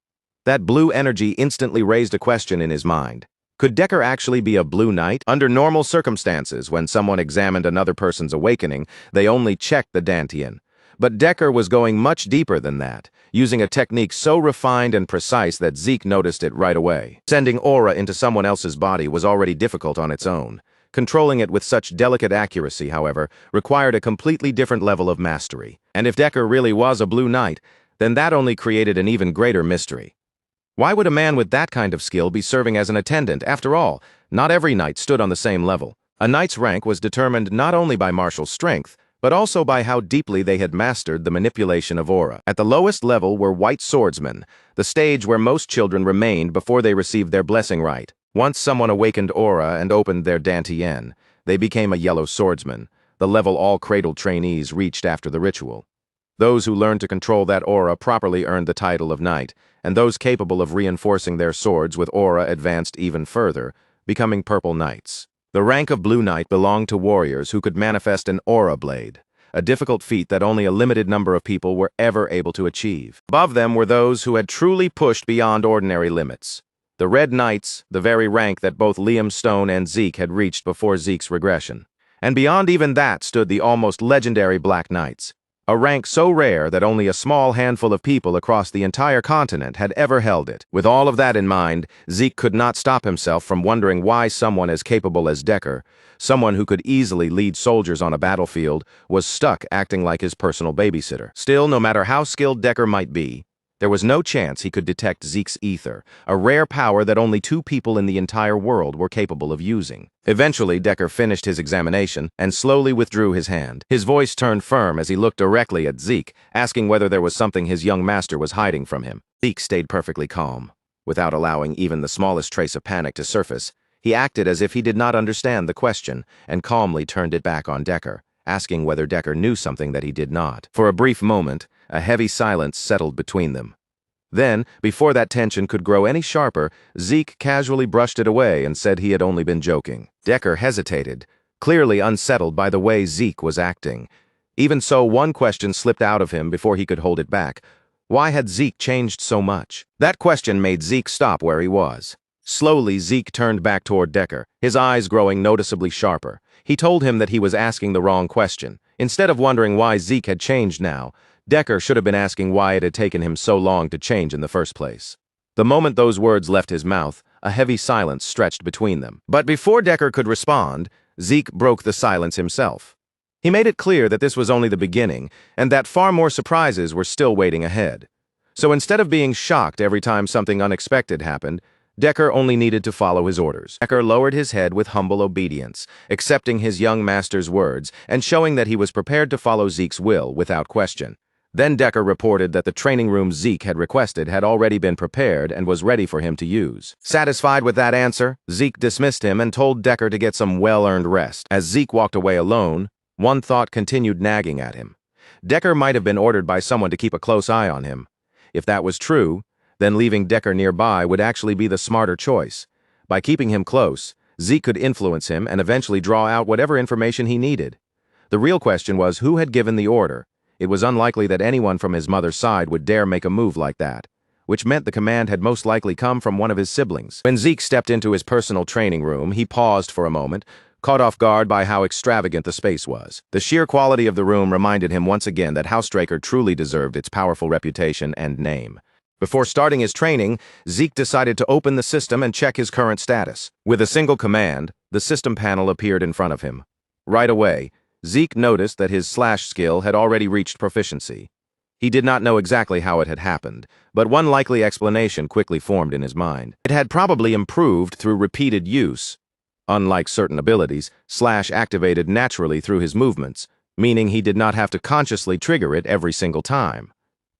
That blue energy instantly raised a question in his mind. Could Decker actually be a blue knight? Under normal circumstances, when someone examined another person's awakening, they only checked the dantian. But Decker was going much deeper than that, using a technique so refined and precise that Zeke noticed it right away. Sending aura into someone else's body was already difficult on its own. Controlling it with such delicate accuracy, however, required a completely different level of mastery. And if Decker really was a blue knight, then that only created an even greater mystery. Why would a man with that kind of skill be serving as an attendant? After all, not every knight stood on the same level. A knight's rank was determined not only by martial strength, but also by how deeply they had mastered the manipulation of aura. At the lowest level were white swordsmen, the stage where most children remained before they received their blessing rite. Once someone awakened aura and opened their dantian, they became a yellow swordsman, the level all cradle trainees reached after the ritual. Those who learned to control that aura properly earned the title of knight, and those capable of reinforcing their swords with aura advanced even further, becoming purple knights. The rank of blue knight belonged to warriors who could manifest an aura blade, a difficult feat that only a limited number of people were ever able to achieve. Above them were those who had truly pushed beyond ordinary limits. The Red Knights, the very rank that both Liam Stone and Zeke had reached before Zeke's regression. And beyond even that stood the almost legendary Black Knights, a rank so rare that only a small handful of people across the entire continent had ever held it. With all of that in mind, Zeke could not stop himself from wondering why someone as capable as Decker, someone who could easily lead soldiers on a battlefield, was stuck acting like his personal babysitter. Still, no matter how skilled Decker might be, there was no chance he could detect Zeke's ether, a rare power that only 2 people in the entire world were capable of using. Eventually, Decker finished his examination and slowly withdrew his hand. His voice turned firm as he looked directly at Zeke, asking whether there was something his young master was hiding from him. Zeke stayed perfectly calm. Without allowing even the smallest trace of panic to surface, he acted as if he did not understand the question and calmly turned it back on Decker, asking whether Decker knew something that he did not. For a brief moment, a heavy silence settled between them. Then, before that tension could grow any sharper, Zeke casually brushed it away and said he had only been joking. Decker hesitated, clearly unsettled by the way Zeke was acting. Even so, one question slipped out of him before he could hold it back. Why had Zeke changed so much? That question made Zeke stop where he was. Slowly, Zeke turned back toward Decker, his eyes growing noticeably sharper. He told him that he was asking the wrong question. Instead of wondering why Zeke had changed now, Decker should have been asking why it had taken him so long to change in the first place. The moment those words left his mouth, a heavy silence stretched between them. But before Decker could respond, Zeke broke the silence himself. He made it clear that this was only the beginning, and that far more surprises were still waiting ahead. So instead of being shocked every time something unexpected happened, Decker only needed to follow his orders. Decker lowered his head with humble obedience, accepting his young master's words and showing that he was prepared to follow Zeke's will without question. Then Decker reported that the training room Zeke had requested had already been prepared and was ready for him to use. Satisfied with that answer, Zeke dismissed him and told Decker to get some well-earned rest. As Zeke walked away alone, one thought continued nagging at him. Decker might have been ordered by someone to keep a close eye on him. If that was true, then leaving Decker nearby would actually be the smarter choice. By keeping him close, Zeke could influence him and eventually draw out whatever information he needed. The real question was who had given the order. It was unlikely that anyone from his mother's side would dare make a move like that, which meant the command had most likely come from one of his siblings. When Zeke stepped into his personal training room, he paused for a moment, caught off guard by how extravagant the space was. The sheer quality of the room reminded him once again that Housebreaker truly deserved its powerful reputation and name. Before starting his training, Zeke decided to open the system and check his current status. With a single command, the system panel appeared in front of him. Right away, Zeke noticed that his slash skill had already reached proficiency. He did not know exactly how it had happened, but one likely explanation quickly formed in his mind. It had probably improved through repeated use. Unlike certain abilities, slash activated naturally through his movements, meaning he did not have to consciously trigger it every single time.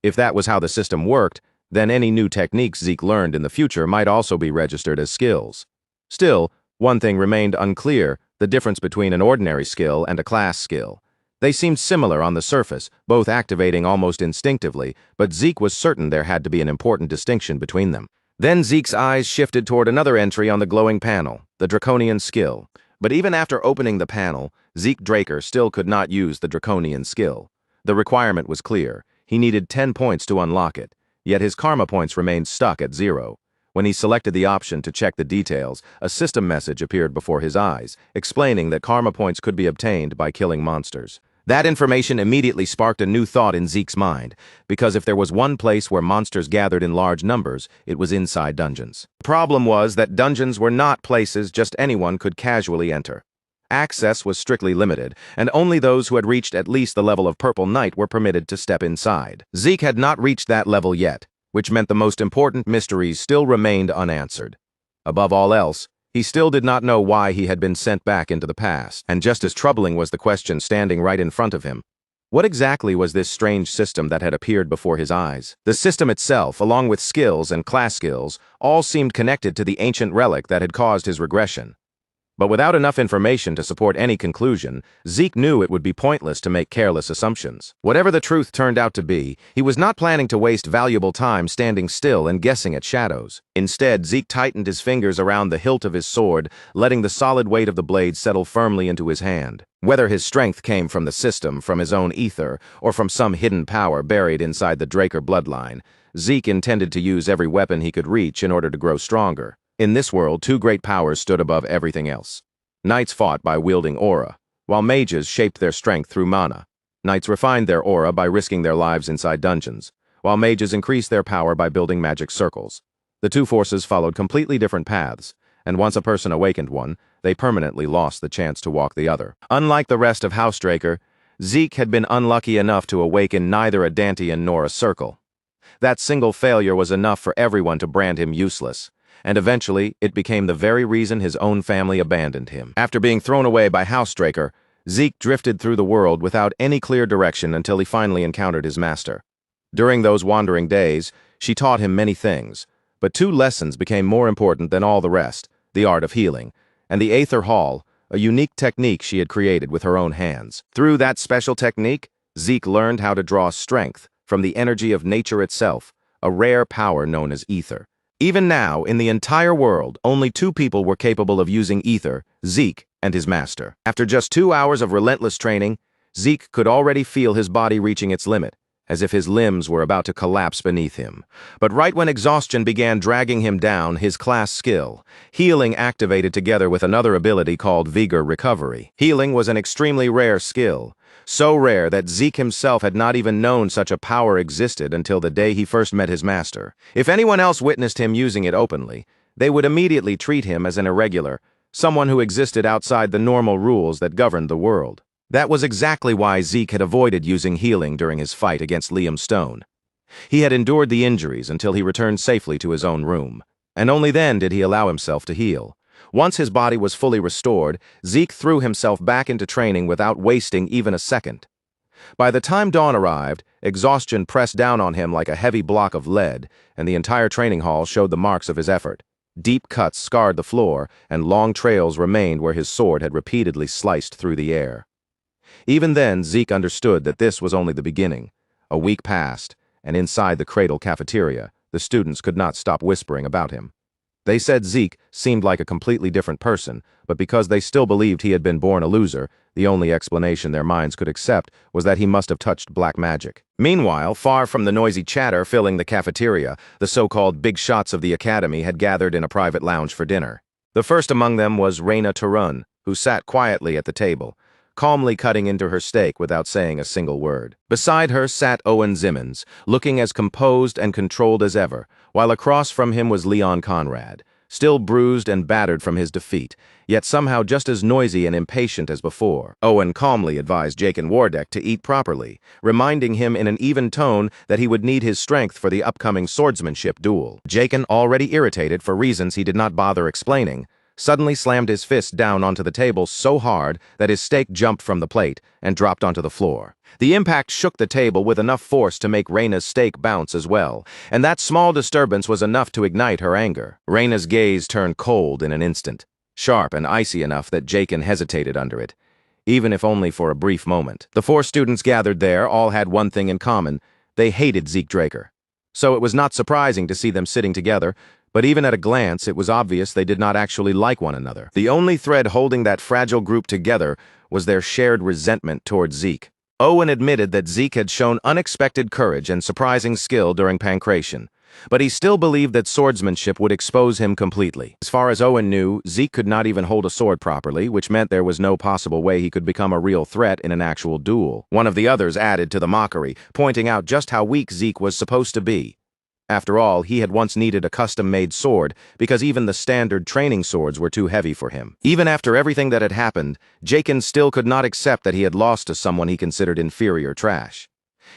If that was how the system worked, then any new techniques Zeke learned in the future might also be registered as skills. Still, one thing remained unclear: the difference between an ordinary skill and a class skill. They seemed similar on the surface, both activating almost instinctively, but Zeke was certain there had to be an important distinction between them. Then Zeke's eyes shifted toward another entry on the glowing panel, the Draconian skill. But even after opening the panel, Zeke Draker still could not use the Draconian skill. The requirement was clear. He needed 10 points to unlock it, yet his karma points remained stuck at 0. When he selected the option to check the details, a system message appeared before his eyes, explaining that karma points could be obtained by killing monsters. That information immediately sparked a new thought in Zeke's mind, because if there was one place where monsters gathered in large numbers, it was inside dungeons. The problem was that dungeons were not places just anyone could casually enter. Access was strictly limited, and only those who had reached at least the level of Purple Knight were permitted to step inside. Zeke had not reached that level yet, which meant the most important mysteries still remained unanswered. Above all else, he still did not know why he had been sent back into the past, and just as troubling was the question standing right in front of him. What exactly was this strange system that had appeared before his eyes? The system itself, along with skills and class skills, all seemed connected to the ancient relic that had caused his regression. But without enough information to support any conclusion, Zeke knew it would be pointless to make careless assumptions. Whatever the truth turned out to be, he was not planning to waste valuable time standing still and guessing at shadows. Instead, Zeke tightened his fingers around the hilt of his sword, letting the solid weight of the blade settle firmly into his hand. Whether his strength came from the system, from his own ether, or from some hidden power buried inside the Draker bloodline, Zeke intended to use every weapon he could reach in order to grow stronger. In this world, two great powers stood above everything else. Knights fought by wielding aura, while mages shaped their strength through mana. Knights refined their aura by risking their lives inside dungeons, while mages increased their power by building magic circles. The two forces followed completely different paths, and once a person awakened one, they permanently lost the chance to walk the other. Unlike the rest of House Draker, Zeke had been unlucky enough to awaken neither a Dantean nor a Circle. That single failure was enough for everyone to brand him useless, and eventually it became the very reason his own family abandoned him. After being thrown away by House Draker, Zeke drifted through the world without any clear direction until he finally encountered his master. During those wandering days, she taught him many things, but two lessons became more important than all the rest: the art of healing, and the Aether Hall, a unique technique she had created with her own hands. Through that special technique, Zeke learned how to draw strength from the energy of nature itself, a rare power known as ether. Even now, in the entire world, only two people were capable of using ether: Zeke and his master. After just 2 hours of relentless training, Zeke could already feel his body reaching its limit, as if his limbs were about to collapse beneath him. But right when exhaustion began dragging him down, his class skill, healing, activated together with another ability called Vigor Recovery. Healing was an extremely rare skill, so rare that Zeke himself had not even known such a power existed until the day he first met his master. If anyone else witnessed him using it openly, they would immediately treat him as an irregular, someone who existed outside the normal rules that governed the world. That was exactly why Zeke had avoided using healing during his fight against Liam Stone. He had endured the injuries until he returned safely to his own room, and only then did he allow himself to heal. Once his body was fully restored, Zeke threw himself back into training without wasting even a second. By the time dawn arrived, exhaustion pressed down on him like a heavy block of lead, and the entire training hall showed the marks of his effort. Deep cuts scarred the floor, and long trails remained where his sword had repeatedly sliced through the air. Even then, Zeke understood that this was only the beginning. A week passed, and inside the Cradle cafeteria, the students could not stop whispering about him. They said Zeke seemed like a completely different person, but because they still believed he had been born a loser, the only explanation their minds could accept was that he must have touched black magic. Meanwhile, far from the noisy chatter filling the cafeteria, the so-called big shots of the academy had gathered in a private lounge for dinner. The first among them was Raina Turun, who sat quietly at the table, calmly cutting into her steak without saying a single word. Beside her sat Owen Zimmons, looking as composed and controlled as ever, while across from him was Leon Conrad, still bruised and battered from his defeat, yet somehow just as noisy and impatient as before. Owen calmly advised Jaken Wardek to eat properly, reminding him in an even tone that he would need his strength for the upcoming swordsmanship duel. Jaken, already irritated for reasons he did not bother explaining, suddenly slammed his fist down onto the table so hard that his steak jumped from the plate and dropped onto the floor. The impact shook the table with enough force to make Raina's steak bounce as well, and that small disturbance was enough to ignite her anger. Raina's gaze turned cold in an instant, sharp and icy enough that Jaken hesitated under it, even if only for a brief moment. The 4 students gathered there all had one thing in common: they hated Zeke Draker. So it was not surprising to see them sitting together, but even at a glance it was obvious they did not actually like one another. The only thread holding that fragile group together was their shared resentment towards Zeke. Owen admitted that Zeke had shown unexpected courage and surprising skill during pancration, But he still believed that swordsmanship would expose him completely. As far as Owen knew, Zeke could not even hold a sword properly, which meant there was no possible way he could become a real threat in an actual duel. One of the others added to the mockery, pointing out just how weak Zeke was supposed to be. After all, he had once needed a custom-made sword because even the standard training swords were too heavy for him. Even after everything that had happened, Jaken still could not accept that he had lost to someone he considered inferior trash.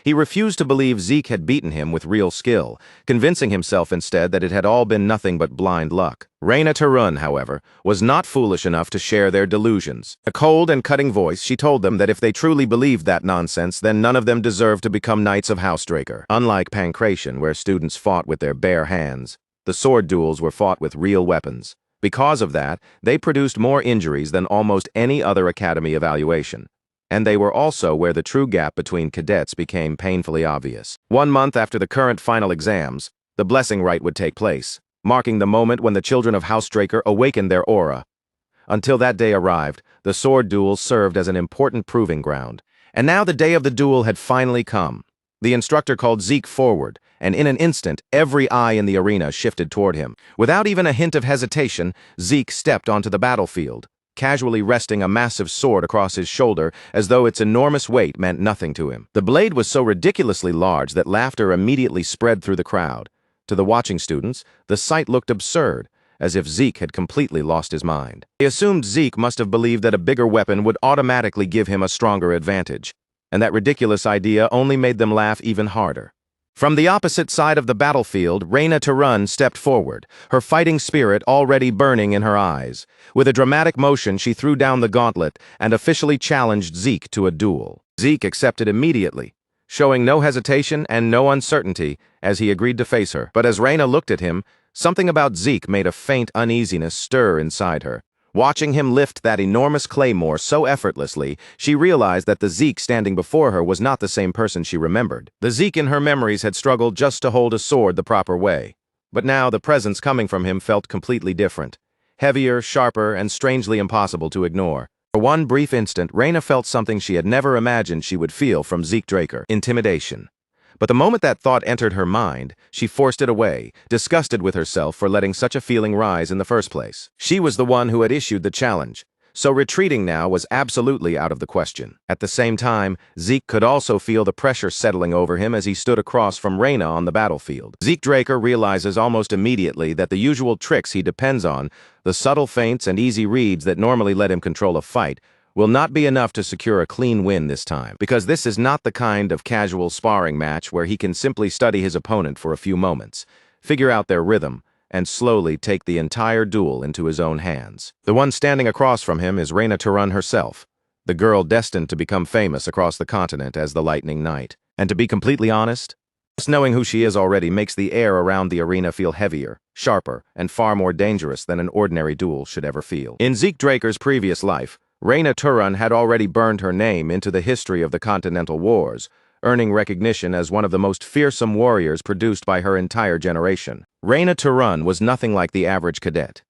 He refused to believe Zeke had beaten him with real skill, convincing himself instead that it had all been nothing but blind luck. Reyna Tarun, however, was not foolish enough to share their delusions. In a cold and cutting voice, she told them that if they truly believed that nonsense, then none of them deserved to become Knights of Housedraker. Unlike Pancration, where students fought with their bare hands, the sword duels were fought with real weapons. Because of that, they produced more injuries than almost any other academy evaluation. And they were also where the true gap between cadets became painfully obvious. 1 month after the current final exams, the blessing rite would take place, marking the moment when the children of Housedraker awakened their aura. Until that day arrived, the sword duels served as an important proving ground. And now the day of the duel had finally come. The instructor called Zeke forward, and in an instant, every eye in the arena shifted toward him. Without even a hint of hesitation, Zeke stepped onto the battlefield, casually resting a massive sword across his shoulder as though its enormous weight meant nothing to him. The blade was so ridiculously large that laughter immediately spread through the crowd. To the watching students, the sight looked absurd, as if Zeke had completely lost his mind. They assumed Zeke must have believed that a bigger weapon would automatically give him a stronger advantage, and that ridiculous idea only made them laugh even harder. From the opposite side of the battlefield, Reyna Tarun stepped forward, her fighting spirit already burning in her eyes. With a dramatic motion, she threw down the gauntlet and officially challenged Zeke to a duel. Zeke accepted immediately, showing no hesitation and no uncertainty as he agreed to face her. But as Reyna looked at him, something about Zeke made a faint uneasiness stir inside her. Watching him lift that enormous claymore so effortlessly, she realized that the Zeke standing before her was not the same person she remembered. The Zeke in her memories had struggled just to hold a sword the proper way. But now the presence coming from him felt completely different. Heavier, sharper, and strangely impossible to ignore. For one brief instant, Reyna felt something she had never imagined she would feel from Zeke Draker: intimidation. But the moment that thought entered her mind, she forced it away, disgusted with herself for letting such a feeling rise in the first place. She was the one who had issued the challenge, so retreating now was absolutely out of the question. At the same time, Zeke could also feel the pressure settling over him as he stood across from Reyna on the battlefield. Zeke Draker realizes almost immediately that the usual tricks he depends on, the subtle feints and easy reads that normally let him control a fight, will not be enough to secure a clean win this time, because this is not the kind of casual sparring match where he can simply study his opponent for a few moments, figure out their rhythm, and slowly take the entire duel into his own hands. The one standing across from him is Reyna Tarun herself, the girl destined to become famous across the continent as the Lightning Knight. And to be completely honest, just knowing who she is already makes the air around the arena feel heavier, sharper, and far more dangerous than an ordinary duel should ever feel. In Zeke Draker's previous life, Reyna Tarun had already burned her name into the history of the Continental Wars, earning recognition as one of the most fearsome warriors produced by her entire generation. Reyna Tarun was nothing like the average cadet.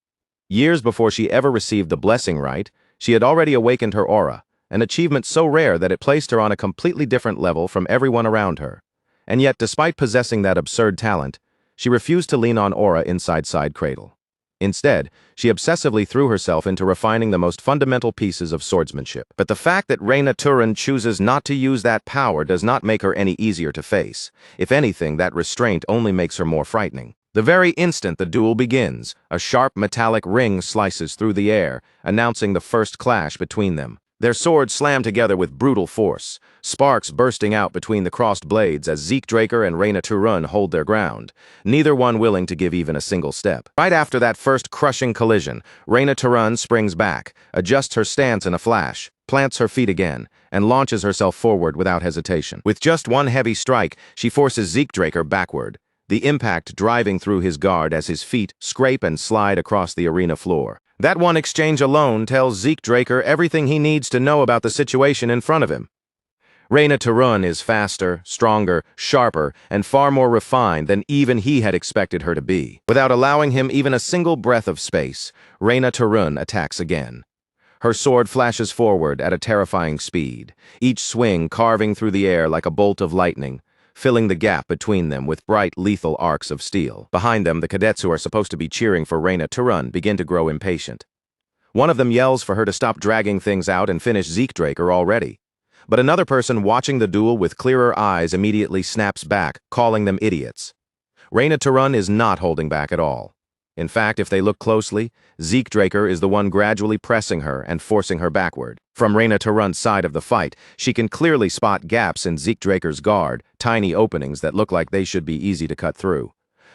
Years before she ever received the blessing rite, she had already awakened her aura, an achievement so rare that it placed her on a completely different level from everyone around her. And yet, despite possessing that absurd talent, she refused to lean on aura inside Side Cradle. Instead, she obsessively threw herself into refining the most fundamental pieces of swordsmanship. But the fact that Reyna Tarun chooses not to use that power does not make her any easier to face. If anything, that restraint only makes her more frightening. The very instant the duel begins, a sharp metallic ring slices through the air, announcing the first clash between them. Their swords slam together with brutal force, sparks bursting out between the crossed blades as Zeke Draker and Reyna Tarun hold their ground, neither one willing to give even a single step. Right after that first crushing collision, Reyna Tarun springs back, adjusts her stance in a flash, plants her feet again, and launches herself forward without hesitation. With just one heavy strike, she forces Zeke Draker backward, the impact driving through his guard as his feet scrape and slide across the arena floor. That one exchange alone tells Zeke Draker everything he needs to know about the situation in front of him. Reyna Tarun is faster, stronger, sharper, and far more refined than even he had expected her to be. Without allowing him even a single breath of space, Reyna Tarun attacks again. Her sword flashes forward at a terrifying speed, each swing carving through the air like a bolt of lightning, filling the gap between them with bright, lethal arcs of steel. Behind them, the cadets who are supposed to be cheering for Reina to run begin to grow impatient. One of them yells for her to stop dragging things out and finish Zeke Draker already. But another person watching the duel with clearer eyes immediately snaps back, calling them idiots. Reina to run is not holding back at all. In fact, if they look closely, Zeke Draker is the one gradually pressing her and forcing her backward. From Reina to run's side of the fight, she can clearly spot gaps in Zeke Draker's guard, tiny openings that look like they should be easy to cut through.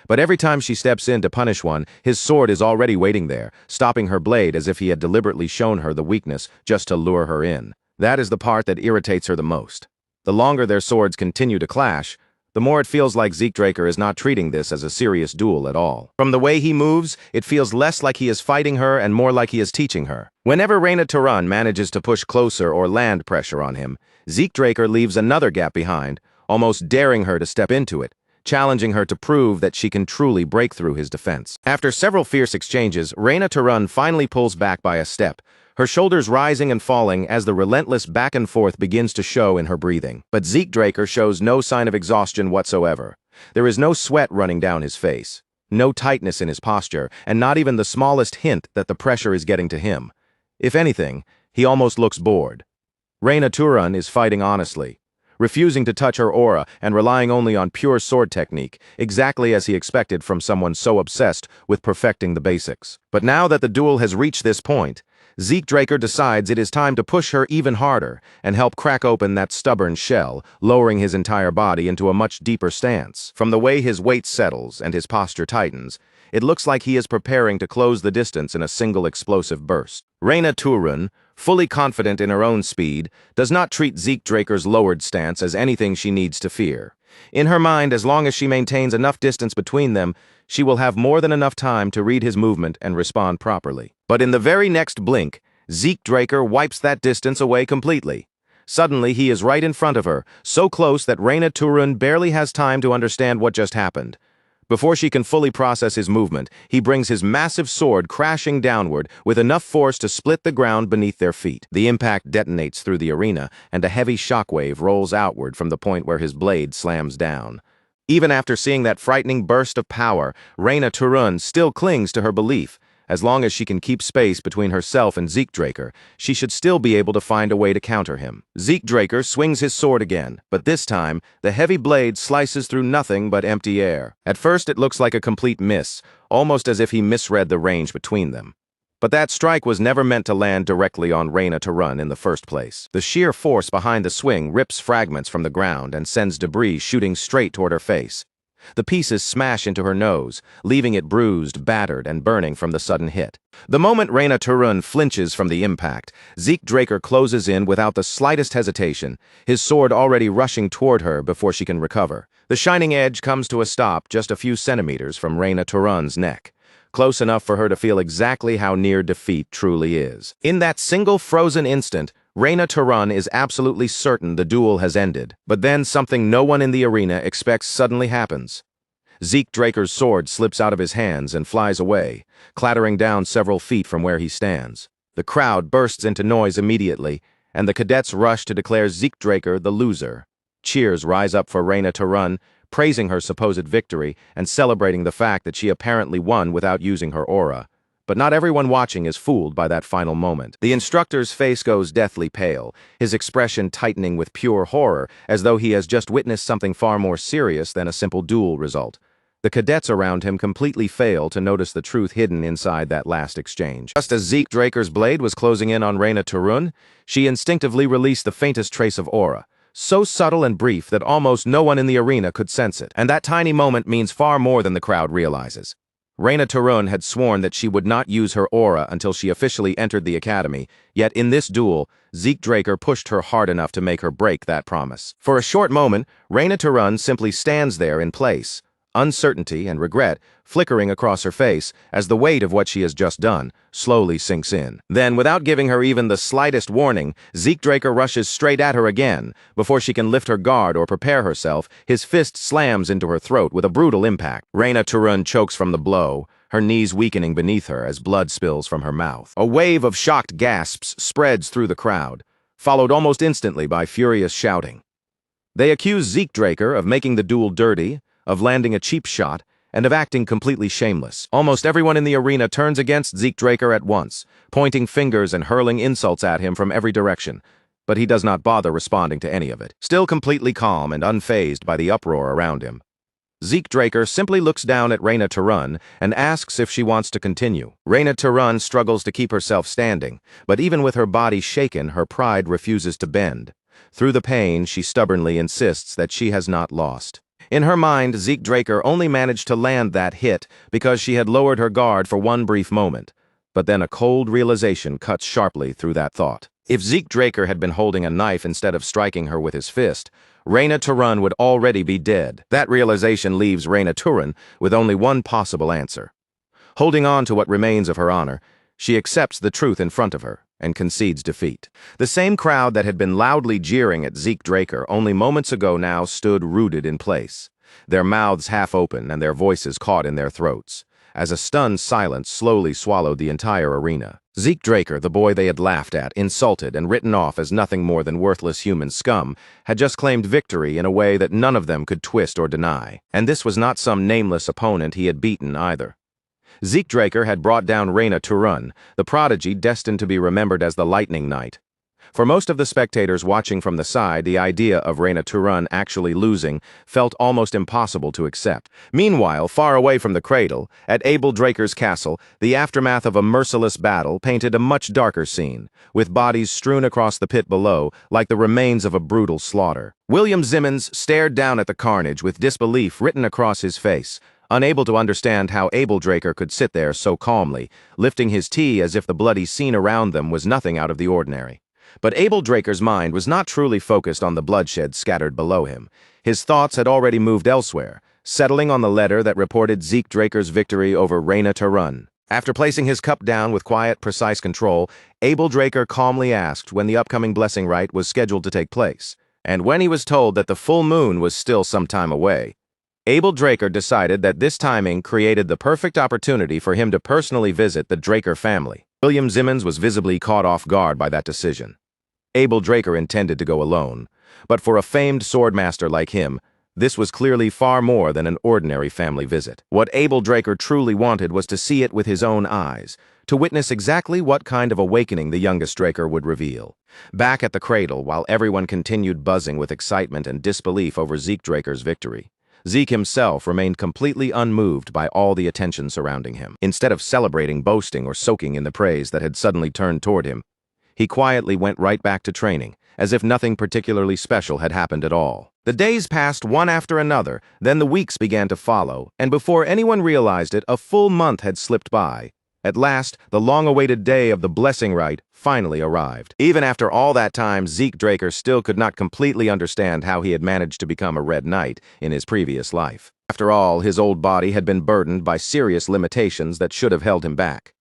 But every time she steps in to punish one, his sword is already waiting there, stopping her blade as if he had deliberately shown her the weakness just to lure her in. That is the part that irritates her the most. The longer their swords continue to clash, the more it feels like Zeke Draker is not treating this as a serious duel at all. From the way he moves, it feels less like he is fighting her and more like he is teaching her. Whenever Reina to run manages to push closer or land pressure on him, Zeke Draker leaves another gap behind, almost daring her to step into it, challenging her to prove that she can truly break through his defense. After several fierce exchanges, Reina to run finally pulls back by a step, her shoulders rising and falling as the relentless back and forth begins to show in her breathing. But Zeke Draker shows no sign of exhaustion whatsoever. There is no sweat running down his face, no tightness in his posture, and not even the smallest hint that the pressure is getting to him. If anything, he almost looks bored. Reina to run is fighting honestly, refusing to touch her aura and relying only on pure sword technique, exactly as he expected from someone so obsessed with perfecting the basics. But now that the duel has reached this point, Zeke Draker decides it is time to push her even harder and help crack open that stubborn shell, lowering his entire body into a much deeper stance. From the way his weight settles and his posture tightens, it looks like he is preparing to close the distance in a single explosive burst. Reina to run, fully confident in her own speed, does not treat Zeke Draker's lowered stance as anything she needs to fear. In her mind, as long as she maintains enough distance between them, she will have more than enough time to read his movement and respond properly. But in the very next blink, Zeke Draker wipes that distance away completely. Suddenly, he is right in front of her, so close that Reina to run barely has time to understand what just happened. Before she can fully process his movement, he brings his massive sword crashing downward with enough force to split the ground beneath their feet. The impact detonates through the arena, and a heavy shockwave rolls outward from the point where his blade slams down. Even after seeing that frightening burst of power, Reina to run still clings to her belief. As long as she can keep space between herself and Zeke Draker, she should still be able to find a way to counter him. Zeke Draker swings his sword again, but this time, the heavy blade slices through nothing but empty air. At first, it looks like a complete miss, almost as if he misread the range between them. But that strike was never meant to land directly on Reina to run in the first place. The sheer force behind the swing rips fragments from the ground and sends debris shooting straight toward her face. The pieces smash into her nose, leaving it bruised, battered, and burning from the sudden hit. The moment Reina to run flinches from the impact, Zeke Draker closes in without the slightest hesitation, his sword already rushing toward her before she can recover. The shining edge comes to a stop just a few centimeters from Reina to run's neck, close enough for her to feel exactly how near defeat truly is. In that single frozen instant, Reina to run is absolutely certain the duel has ended, but then something no one in the arena expects suddenly happens. Zeke Draker's sword slips out of his hands and flies away, clattering down several feet from where he stands. The crowd bursts into noise immediately, and the cadets rush to declare Zeke Draker the loser. Cheers rise up for Reina to run, praising her supposed victory and celebrating the fact that she apparently won without using her aura. But not everyone watching is fooled by that final moment. The instructor's face goes deathly pale, his expression tightening with pure horror, as though he has just witnessed something far more serious than a simple duel result. The cadets around him completely fail to notice the truth hidden inside that last exchange. Just as Zeke Draker's blade was closing in on Reina to run, she instinctively released the faintest trace of aura, so subtle and brief that almost no one in the arena could sense it. And that tiny moment means far more than the crowd realizes. Reina to run had sworn that she would not use her aura until she officially entered the academy, yet in this duel, Zeke Draker pushed her hard enough to make her break that promise. For a short moment, Reina to run simply stands there in place, uncertainty and regret flickering across her face as the weight of what she has just done slowly sinks in. Then, without giving her even the slightest warning, Zeke Draker rushes straight at her again. Before she can lift her guard or prepare herself, his fist slams into her throat with a brutal impact. Reina to run chokes from the blow, her knees weakening beneath her as blood spills from her mouth. A wave of shocked gasps spreads through the crowd, followed almost instantly by furious shouting. They accuse Zeke Draker of making the duel dirty, of landing a cheap shot, and of acting completely shameless. Almost everyone in the arena turns against Zeke Draker at once, pointing fingers and hurling insults at him from every direction, but he does not bother responding to any of it. Still completely calm and unfazed by the uproar around him, Zeke Draker simply looks down at Reina Turun and asks if she wants to continue. Reina Turun struggles to keep herself standing, but even with her body shaken, her pride refuses to bend. Through the pain, she stubbornly insists that she has not lost. In her mind, Zeke Draker only managed to land that hit because she had lowered her guard for one brief moment. But then a cold realization cuts sharply through that thought. If Zeke Draker had been holding a knife instead of striking her with his fist, Reina Turun would already be dead. That realization leaves Reina Turun with only one possible answer. Holding on to what remains of her honor, she accepts the truth in front of her and concedes defeat. The same crowd that had been loudly jeering at Zeke Draker only moments ago now stood rooted in place, their mouths half open and their voices caught in their throats, as a stunned silence slowly swallowed the entire arena. Zeke Draker, the boy they had laughed at, insulted, and written off as nothing more than worthless human scum, had just claimed victory in a way that none of them could twist or deny. And this was not some nameless opponent he had beaten either. Zeke Draker had brought down Reina Turun, the prodigy destined to be remembered as the Lightning Knight. For most of the spectators watching from the side, the idea of Reina Turun actually losing felt almost impossible to accept. Meanwhile, far away from the cradle, at Abel Draker's castle, the aftermath of a merciless battle painted a much darker scene, with bodies strewn across the pit below like the remains of a brutal slaughter. William Zimmons stared down at the carnage with disbelief written across his face, unable to understand how Abel Draker could sit there so calmly, lifting his tea as if the bloody scene around them was nothing out of the ordinary. But Abel Draker's mind was not truly focused on the bloodshed scattered below him. His thoughts had already moved elsewhere, settling on the letter that reported Zeke Draker's victory over Reina Turun. After placing his cup down with quiet, precise control, Abel Draker calmly asked when the upcoming blessing rite was scheduled to take place. And when he was told that the full moon was still some time away, Abel Draker decided that this timing created the perfect opportunity for him to personally visit the Draker family. William Zimmons was visibly caught off guard by that decision. Abel Draker intended to go alone, but for a famed swordmaster like him, this was clearly far more than an ordinary family visit. What Abel Draker truly wanted was to see it with his own eyes, to witness exactly what kind of awakening the youngest Draker would reveal. Back at the cradle, while everyone continued buzzing with excitement and disbelief over Zeke Draker's victory, Zeke himself remained completely unmoved by all the attention surrounding him. Instead of celebrating, boasting, or soaking in the praise that had suddenly turned toward him, he quietly went right back to training, as if nothing particularly special had happened at all. The days passed one after another, then the weeks began to follow, and before anyone realized it, a full month had slipped by. At last, the long-awaited day of the blessing rite finally arrived. Even after all that time, Zeke Draker still could not completely understand how he had managed to become a Red Knight in his previous life. After all, his old body had been burdened by serious limitations that should have held him back.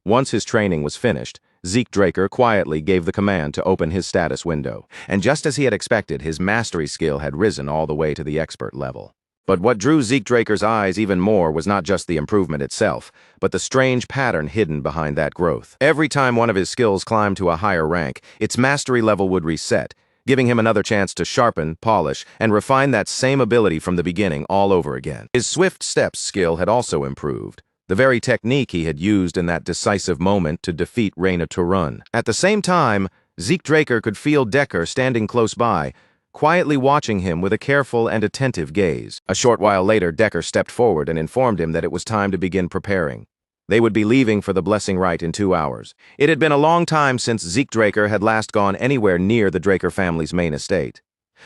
Once his training was finished, Zeke Draker quietly gave the command to open his status window, and just as he had expected, his mastery skill had risen all the way to the expert level. But what drew Zeke Draker's eyes even more was not just the improvement itself, but the strange pattern hidden behind that growth. Every time one of his skills climbed to a higher rank, its mastery level would reset, giving him another chance to sharpen, polish, and refine that same ability from the beginning all over again. His swift steps skill had also improved, the very technique he had used in that decisive moment to defeat Reina Turun. At the same time, Zeke Draker could feel Decker standing close by, quietly watching him with a careful and attentive gaze. A short while later, Decker stepped forward and informed him that it was time to begin preparing. They would be leaving for the blessing rite in 2 hours. It had been a long time since Zeke Draker had last gone anywhere near the Draker family's main estate,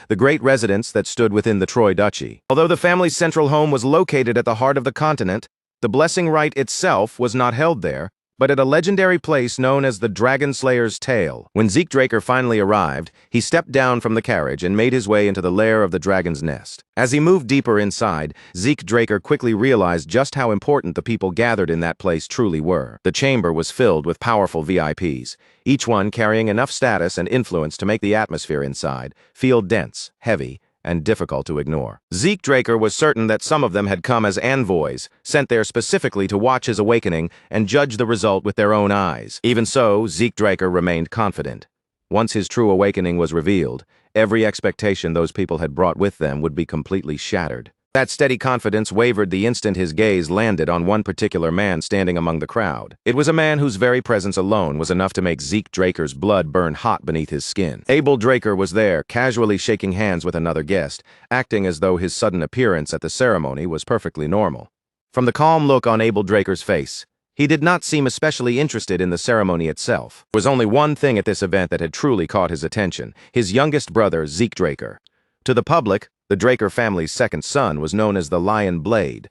the great residence that stood within the Troy Duchy. Although the family's central home was located at the heart of the continent, the blessing rite itself was not held there, but at a legendary place known as the Dragon Slayer's Tail. When Zeke Draker finally arrived, he stepped down from the carriage and made his way into the lair of the dragon's nest. As he moved deeper inside, Zeke Draker quickly realized just how important the people gathered in that place truly were. The chamber was filled with powerful VIPs, each one carrying enough status and influence to make the atmosphere inside feel dense, heavy, and difficult to ignore. Zeke Draker was certain that some of them had come as envoys, sent there specifically to watch his awakening and judge the result with their own eyes. Even so, Zeke Draker remained confident. Once his true awakening was revealed, every expectation those people had brought with them would be completely shattered. That steady confidence wavered the instant his gaze landed on one particular man standing among the crowd. It was a man whose very presence alone was enough to make Zeke Draker's blood burn hot beneath his skin. Abel Draker was there, casually shaking hands with another guest, acting as though his sudden appearance at the ceremony was perfectly normal. From the calm look on Abel Draker's face, he did not seem especially interested in the ceremony itself. There was only one thing at this event that had truly caught his attention: his youngest brother, Zeke Draker. To the public, the Draker family's second son was known as the Lion Blade.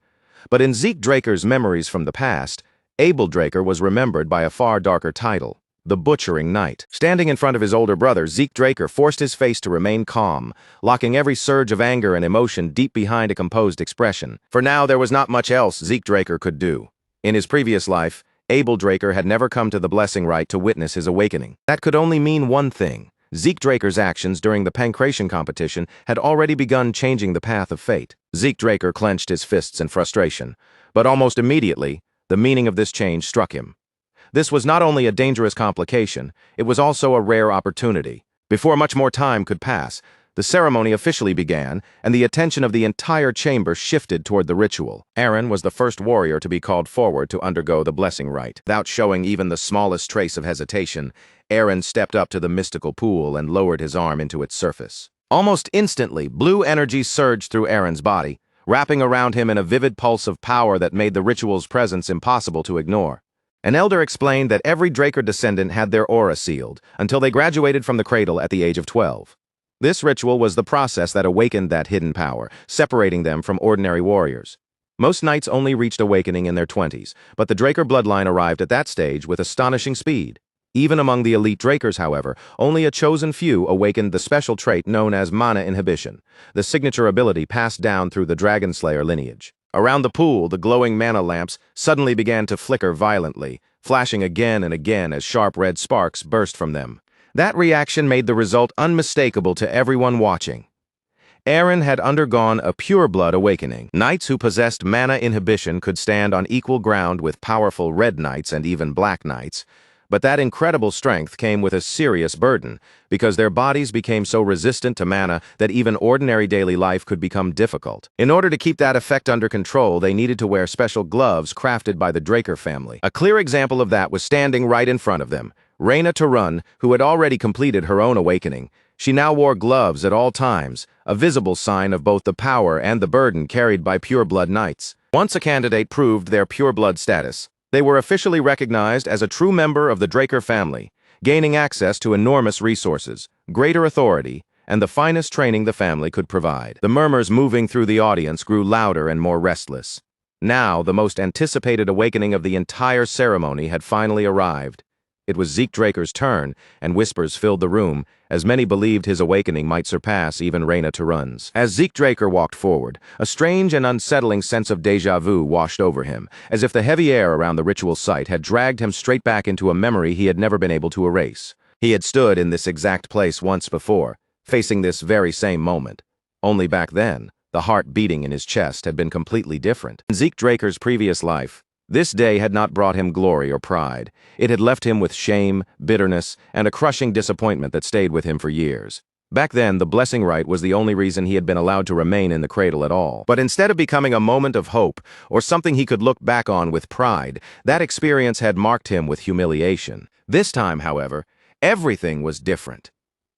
But in Zeke Draker's memories from the past, Abel Draker was remembered by a far darker title: the Butchering Knight. Standing in front of his older brother, Zeke Draker forced his face to remain calm, locking every surge of anger and emotion deep behind a composed expression. For now, there was not much else Zeke Draker could do. In his previous life, Abel Draker had never come to the Blessing Rite to witness his awakening. That could only mean one thing: Zeke Draker's actions during the pancration competition had already begun changing the path of fate. Zeke Draker clenched his fists in frustration, but almost immediately, the meaning of this change struck him. This was not only a dangerous complication, it was also a rare opportunity. Before much more time could pass, the ceremony officially began, and the attention of the entire chamber shifted toward the ritual. Aaron was the first warrior to be called forward to undergo the blessing rite. Without showing even the smallest trace of hesitation, Aaron stepped up to the mystical pool and lowered his arm into its surface. Almost instantly, blue energy surged through Aaron's body, wrapping around him in a vivid pulse of power that made the ritual's presence impossible to ignore. An elder explained that every Draker descendant had their aura sealed until they graduated from the cradle at the age of 12. This ritual was the process that awakened that hidden power, separating them from ordinary warriors. Most knights only reached awakening in their 20s, but the Draker bloodline arrived at that stage with astonishing speed. Even among the elite Drakers, however, only a chosen few awakened the special trait known as mana inhibition, the signature ability passed down through the Dragon Slayer lineage. Around the pool, the glowing mana lamps suddenly began to flicker violently, flashing again and again as sharp red sparks burst from them. That reaction made the result unmistakable to everyone watching. Aaron had undergone a pure-blood awakening. Knights who possessed mana inhibition could stand on equal ground with powerful red knights and even black knights, but that incredible strength came with a serious burden, because their bodies became so resistant to mana that even ordinary daily life could become difficult. In order to keep that effect under control, they needed to wear special gloves crafted by the Draker family. A clear example of that was standing right in front of them. Reyna Tarun, who had already completed her own awakening. She now wore gloves at all times, a visible sign of both the power and the burden carried by pure-blood knights. Once a candidate proved their pure-blood status, they were officially recognized as a true member of the Draker family, gaining access to enormous resources, greater authority, and the finest training the family could provide. The murmurs moving through the audience grew louder and more restless. Now, the most anticipated awakening of the entire ceremony had finally arrived. It was Zeke Draker's turn, and whispers filled the room, as many believed his awakening might surpass even Reyna Tarun's. As Zeke Draker walked forward, a strange and unsettling sense of déjà vu washed over him, as if the heavy air around the ritual site had dragged him straight back into a memory he had never been able to erase. He had stood in this exact place once before, facing this very same moment. Only back then, the heart beating in his chest had been completely different. In Zeke Draker's previous life, this day had not brought him glory or pride. It had left him with shame, bitterness, and a crushing disappointment that stayed with him for years. Back then, the blessing rite was the only reason he had been allowed to remain in the cradle at all. But instead of becoming a moment of hope, or something he could look back on with pride, that experience had marked him with humiliation. This time, however, everything was different.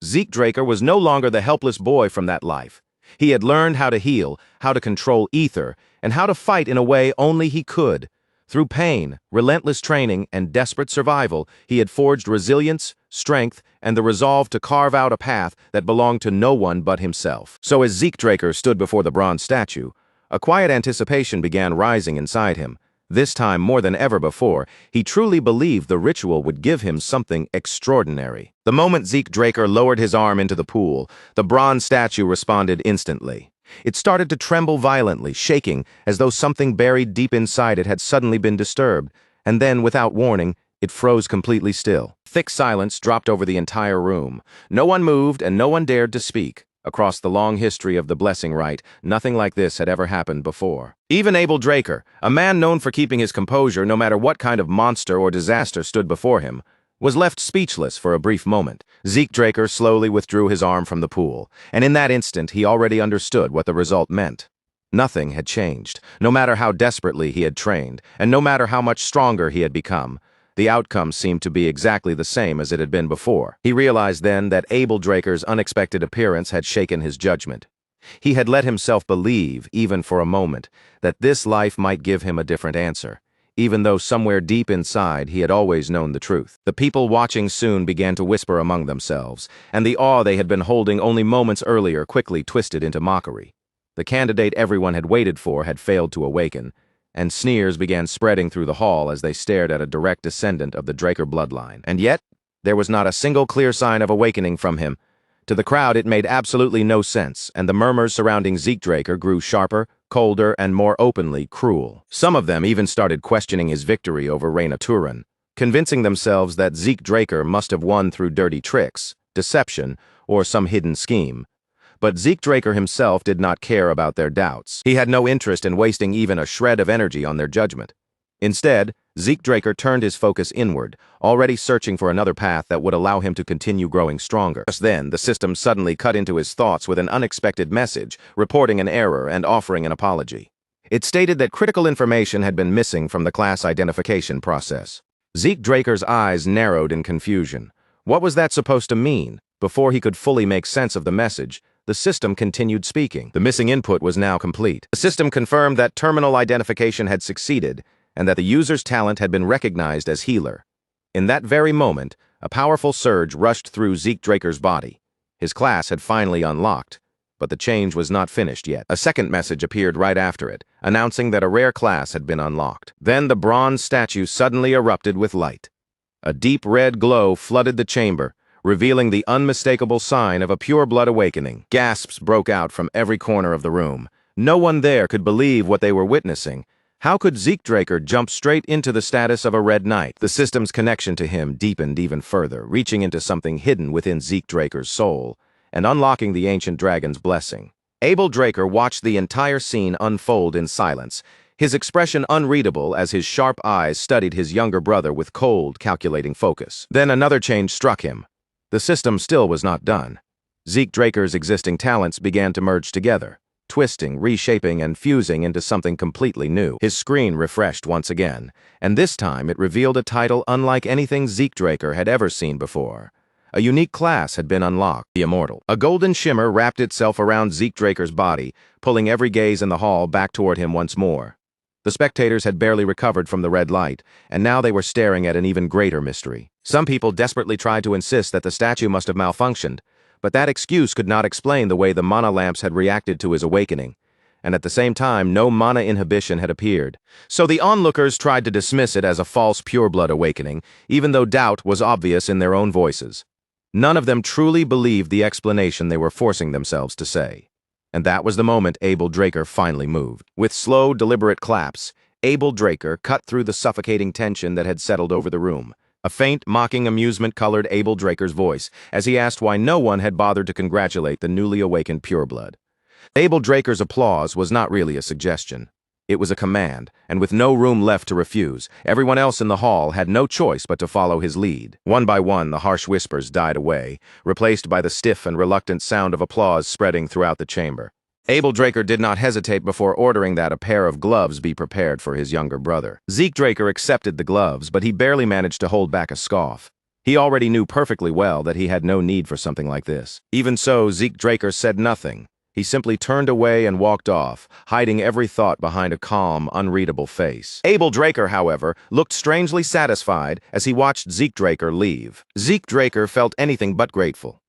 Zeke Draker was no longer the helpless boy from that life. He had learned how to heal, how to control ether, and how to fight in a way only he could. Through pain, relentless training, and desperate survival, he had forged resilience, strength, and the resolve to carve out a path that belonged to no one but himself. So as Zeke Draker stood before the bronze statue, a quiet anticipation began rising inside him. This time, more than ever before, he truly believed the ritual would give him something extraordinary. The moment Zeke Draker lowered his arm into the pool, the bronze statue responded instantly. It started to tremble violently, shaking, as though something buried deep inside it had suddenly been disturbed, and then, without warning, it froze completely still. Thick silence dropped over the entire room. No one moved and no one dared to speak. Across the long history of the blessing rite, nothing like this had ever happened before. Even Abel Draker, a man known for keeping his composure no matter what kind of monster or disaster stood before him, was left speechless for a brief moment. Zeke Draker slowly withdrew his arm from the pool, and in that instant he already understood what the result meant. Nothing had changed, no matter how desperately he had trained, and no matter how much stronger he had become. The outcome seemed to be exactly the same as it had been before. He realized then that Abel Draker's unexpected appearance had shaken his judgment. He had let himself believe, even for a moment, that this life might give him a different answer, even though somewhere deep inside he had always known the truth. The people watching soon began to whisper among themselves, and the awe they had been holding only moments earlier quickly twisted into mockery. The candidate everyone had waited for had failed to awaken, and sneers began spreading through the hall as they stared at a direct descendant of the Draker bloodline. And yet, there was not a single clear sign of awakening from him. To the crowd, it made absolutely no sense, and the murmurs surrounding Zeke Draker grew sharper, colder, and more openly cruel. Some of them even started questioning his victory over Reina Turan, convincing themselves that Zeke Draker must have won through dirty tricks, deception, or some hidden scheme. But Zeke Draker himself did not care about their doubts. He had no interest in wasting even a shred of energy on their judgment. Instead, Zeke Draker turned his focus inward, already searching for another path that would allow him to continue growing stronger. Just then, the system suddenly cut into his thoughts with an unexpected message, reporting an error and offering an apology. It stated that critical information had been missing from the class identification process. Zeke Draker's eyes narrowed in confusion. What was that supposed to mean? Before he could fully make sense of the message, the system continued speaking. The missing input was now complete. The system confirmed that terminal identification had succeeded, and that the user's talent had been recognized as healer. In that very moment, a powerful surge rushed through Zeke Draker's body. His class had finally unlocked, but the change was not finished yet. A second message appeared right after it, announcing that a rare class had been unlocked. Then the bronze statue suddenly erupted with light. A deep red glow flooded the chamber, revealing the unmistakable sign of a pure-blood awakening. Gasps broke out from every corner of the room. No one there could believe what they were witnessing. How could Zeke Draker jump straight into the status of a Red Knight? The system's connection to him deepened even further, reaching into something hidden within Zeke Draker's soul, and unlocking the ancient dragon's blessing. Abel Draker watched the entire scene unfold in silence, his expression unreadable as his sharp eyes studied his younger brother with cold, calculating focus. Then another change struck him. The system still was not done. Zeke Draker's existing talents began to merge together, twisting, reshaping, and fusing into something completely new. His screen refreshed once again, and this time it revealed a title unlike anything Zeke Draker had ever seen before. A unique class had been unlocked, the Immortal. A golden shimmer wrapped itself around Zeke Draker's body, pulling every gaze in the hall back toward him once more. The spectators had barely recovered from the red light, and now they were staring at an even greater mystery. Some people desperately tried to insist that the statue must have malfunctioned, but that excuse could not explain the way the mana lamps had reacted to his awakening, and at the same time no mana inhibition had appeared. So the onlookers tried to dismiss it as a false pureblood awakening, even though doubt was obvious in their own voices. None of them truly believed the explanation they were forcing themselves to say. And that was the moment Abel Draker finally moved. With slow, deliberate claps, Abel Draker cut through the suffocating tension that had settled over the room. A faint, mocking amusement colored Abel Draker's voice as he asked why no one had bothered to congratulate the newly awakened pureblood. Abel Draker's applause was not really a suggestion. It was a command, and with no room left to refuse, everyone else in the hall had no choice but to follow his lead. One by one, the harsh whispers died away, replaced by the stiff and reluctant sound of applause spreading throughout the chamber. Abel Draker did not hesitate before ordering that a pair of gloves be prepared for his younger brother. Zeke Draker accepted the gloves, but he barely managed to hold back a scoff. He already knew perfectly well that he had no need for something like this. Even so, Zeke Draker said nothing. He simply turned away and walked off, hiding every thought behind a calm, unreadable face. Abel Draker, however, looked strangely satisfied as he watched Zeke Draker leave. Zeke Draker felt anything but grateful.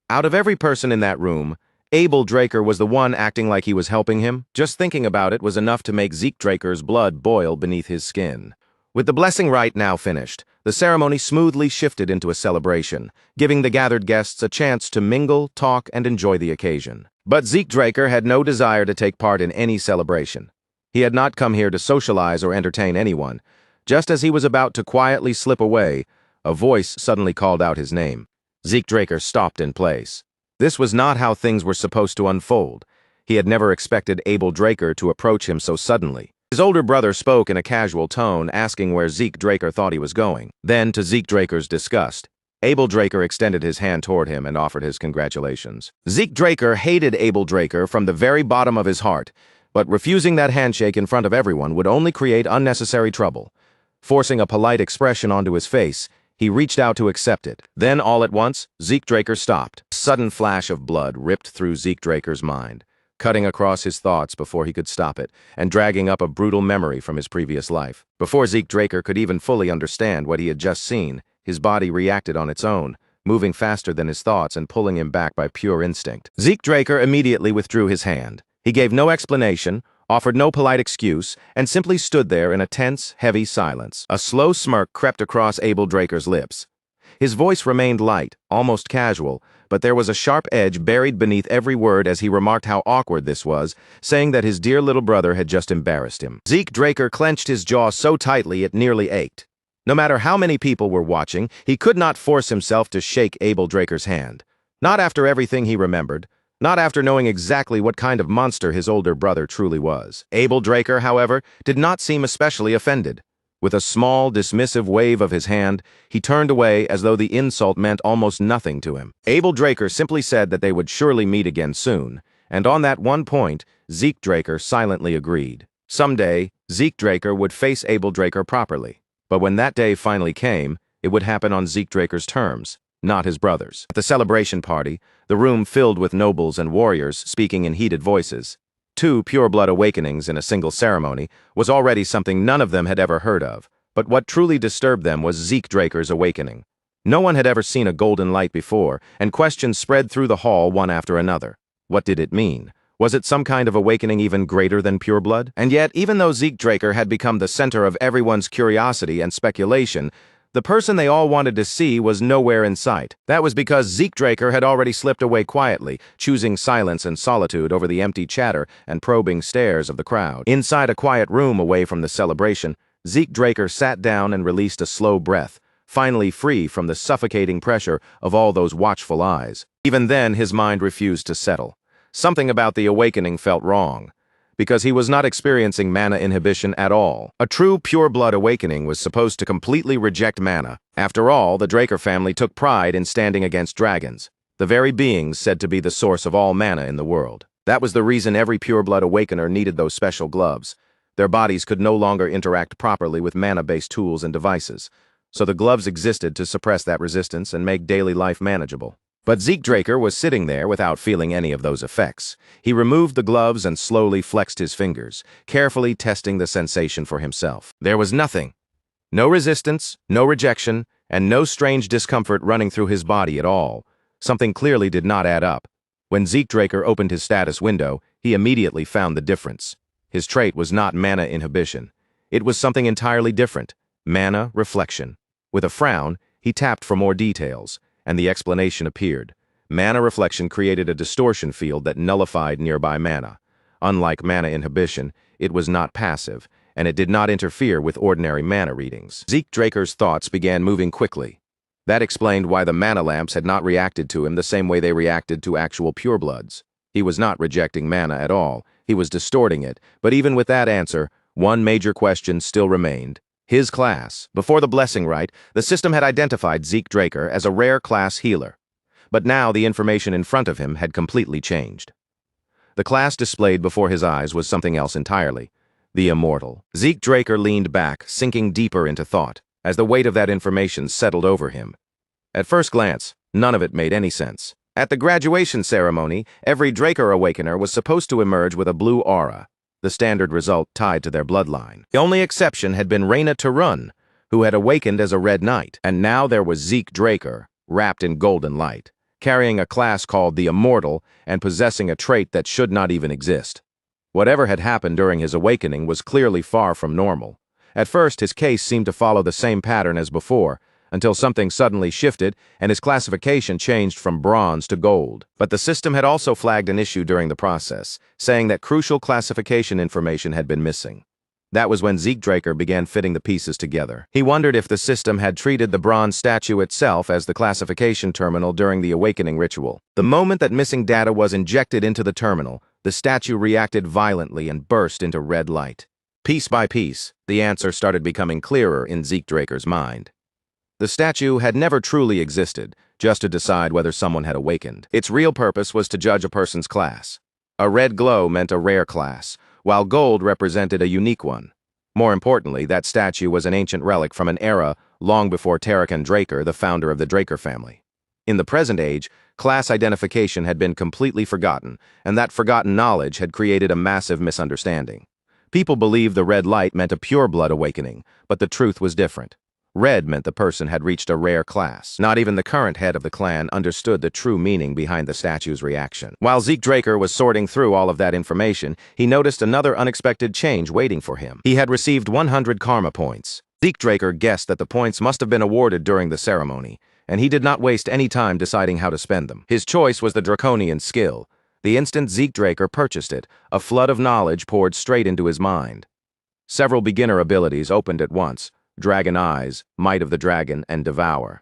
Out of every person in that room, Abel Draker was the one acting like he was helping him. Just thinking about it was enough to make Zeke Draker's blood boil beneath his skin. With the blessing rite now finished, the ceremony smoothly shifted into a celebration, giving the gathered guests a chance to mingle, talk, and enjoy the occasion. But Zeke Draker had no desire to take part in any celebration. He had not come here to socialize or entertain anyone. Just as he was about to quietly slip away, a voice suddenly called out his name. Zeke Draker stopped in place. This was not how things were supposed to unfold. He had never expected Abel Draker to approach him so suddenly. His older brother spoke in a casual tone, asking where Zeke Draker thought he was going. Then, to Zeke Draker's disgust, Abel Draker extended his hand toward him and offered his congratulations. Zeke Draker hated Abel Draker from the very bottom of his heart, but refusing that handshake in front of everyone would only create unnecessary trouble. Forcing a polite expression onto his face, he reached out to accept it. Then, all at once, Zeke Draker stopped. A sudden flash of blood ripped through Zeke Draker's mind, cutting across his thoughts before he could stop it, and dragging up a brutal memory from his previous life. Before Zeke Draker could even fully understand what he had just seen, his body reacted on its own, moving faster than his thoughts and pulling him back by pure instinct. Zeke Draker immediately withdrew his hand. He gave no explanation, offered no polite excuse, and simply stood there in a tense, heavy silence. A slow smirk crept across Abel Draker's lips. His voice remained light, almost casual, but there was a sharp edge buried beneath every word as he remarked how awkward this was, saying that his dear little brother had just embarrassed him. Zeke Draker clenched his jaw so tightly it nearly ached. No matter how many people were watching, he could not force himself to shake Abel Draker's hand. Not after everything he remembered. Not after knowing exactly what kind of monster his older brother truly was. Abel Draker, however, did not seem especially offended. With a small, dismissive wave of his hand, he turned away as though the insult meant almost nothing to him. Abel Draker simply said that they would surely meet again soon, and on that one point, Zeke Draker silently agreed. Someday, Zeke Draker would face Abel Draker properly. But when that day finally came, it would happen on Zeke Draker's terms, not his brother's. At the celebration party, the room filled with nobles and warriors speaking in heated voices. 2 pure-blood awakenings in a single ceremony was already something none of them had ever heard of, but what truly disturbed them was Zeke Draker's awakening. No one had ever seen a golden light before, and questions spread through the hall one after another. What did it mean? Was it some kind of awakening even greater than pure blood? And yet, even though Zeke Draker had become the center of everyone's curiosity and speculation, the person they all wanted to see was nowhere in sight. That was because Zeke Draker had already slipped away quietly, choosing silence and solitude over the empty chatter and probing stares of the crowd. Inside a quiet room away from the celebration, Zeke Draker sat down and released a slow breath, finally free from the suffocating pressure of all those watchful eyes. Even then, his mind refused to settle. Something about the awakening felt wrong, because he was not experiencing mana inhibition at all. A true pure-blood awakening was supposed to completely reject mana. After all, the Draker family took pride in standing against dragons, the very beings said to be the source of all mana in the world. That was the reason every pure-blood awakener needed those special gloves. Their bodies could no longer interact properly with mana-based tools and devices, so the gloves existed to suppress that resistance and make daily life manageable. But Zeke Draker was sitting there without feeling any of those effects. He removed the gloves and slowly flexed his fingers, carefully testing the sensation for himself. There was nothing. No resistance, no rejection, and no strange discomfort running through his body at all. Something clearly did not add up. When Zeke Draker opened his status window, he immediately found the difference. His trait was not mana inhibition. It was something entirely different. Mana reflection. With a frown, he tapped for more details, and the explanation appeared. Mana reflection created a distortion field that nullified nearby mana. Unlike mana inhibition, it was not passive, and it did not interfere with ordinary mana readings. Zeke Draker's thoughts began moving quickly. That explained why the mana lamps had not reacted to him the same way they reacted to actual purebloods. He was not rejecting mana at all, he was distorting it, but even with that answer, one major question still remained. His class. Before the blessing rite, the system had identified Zeke Draker as a rare class healer. But now the information in front of him had completely changed. The class displayed before his eyes was something else entirely. The Immortal. Zeke Draker leaned back, sinking deeper into thought, as the weight of that information settled over him. At first glance, none of it made any sense. At the graduation ceremony, every Draker Awakener was supposed to emerge with a blue aura, the standard result tied to their bloodline. The only exception had been Reyna Tarun, who had awakened as a Red Knight, and now there was Zeke Draker, wrapped in golden light, carrying a class called the Immortal and possessing a trait that should not even exist. Whatever had happened during his awakening was clearly far from normal. At first, his case seemed to follow the same pattern as before, until something suddenly shifted and his classification changed from bronze to gold. But the system had also flagged an issue during the process, saying that crucial classification information had been missing. That was when Zeke Draker began fitting the pieces together. He wondered if the system had treated the bronze statue itself as the classification terminal during the awakening ritual. The moment that missing data was injected into the terminal, the statue reacted violently and burst into red light. Piece by piece, the answer started becoming clearer in Zeke Draker's mind. The statue had never truly existed, just to decide whether someone had awakened. Its real purpose was to judge a person's class. A red glow meant a rare class, while gold represented a unique one. More importantly, that statue was an ancient relic from an era long before Tarek Draker, the founder of the Draker family. In the present age, class identification had been completely forgotten, and that forgotten knowledge had created a massive misunderstanding. People believed the red light meant a pure-blood awakening, but the truth was different. Red meant the person had reached a rare class. Not even the current head of the clan understood the true meaning behind the statue's reaction. While Zeke Draker was sorting through all of that information, he noticed another unexpected change waiting for him. He had received 100 karma points. Zeke Draker guessed that the points must have been awarded during the ceremony, and he did not waste any time deciding how to spend them. His choice was the draconian skill. The instant Zeke Draker purchased it, a flood of knowledge poured straight into his mind. Several beginner abilities opened at once: Dragon Eyes, Might of the Dragon, and Devour.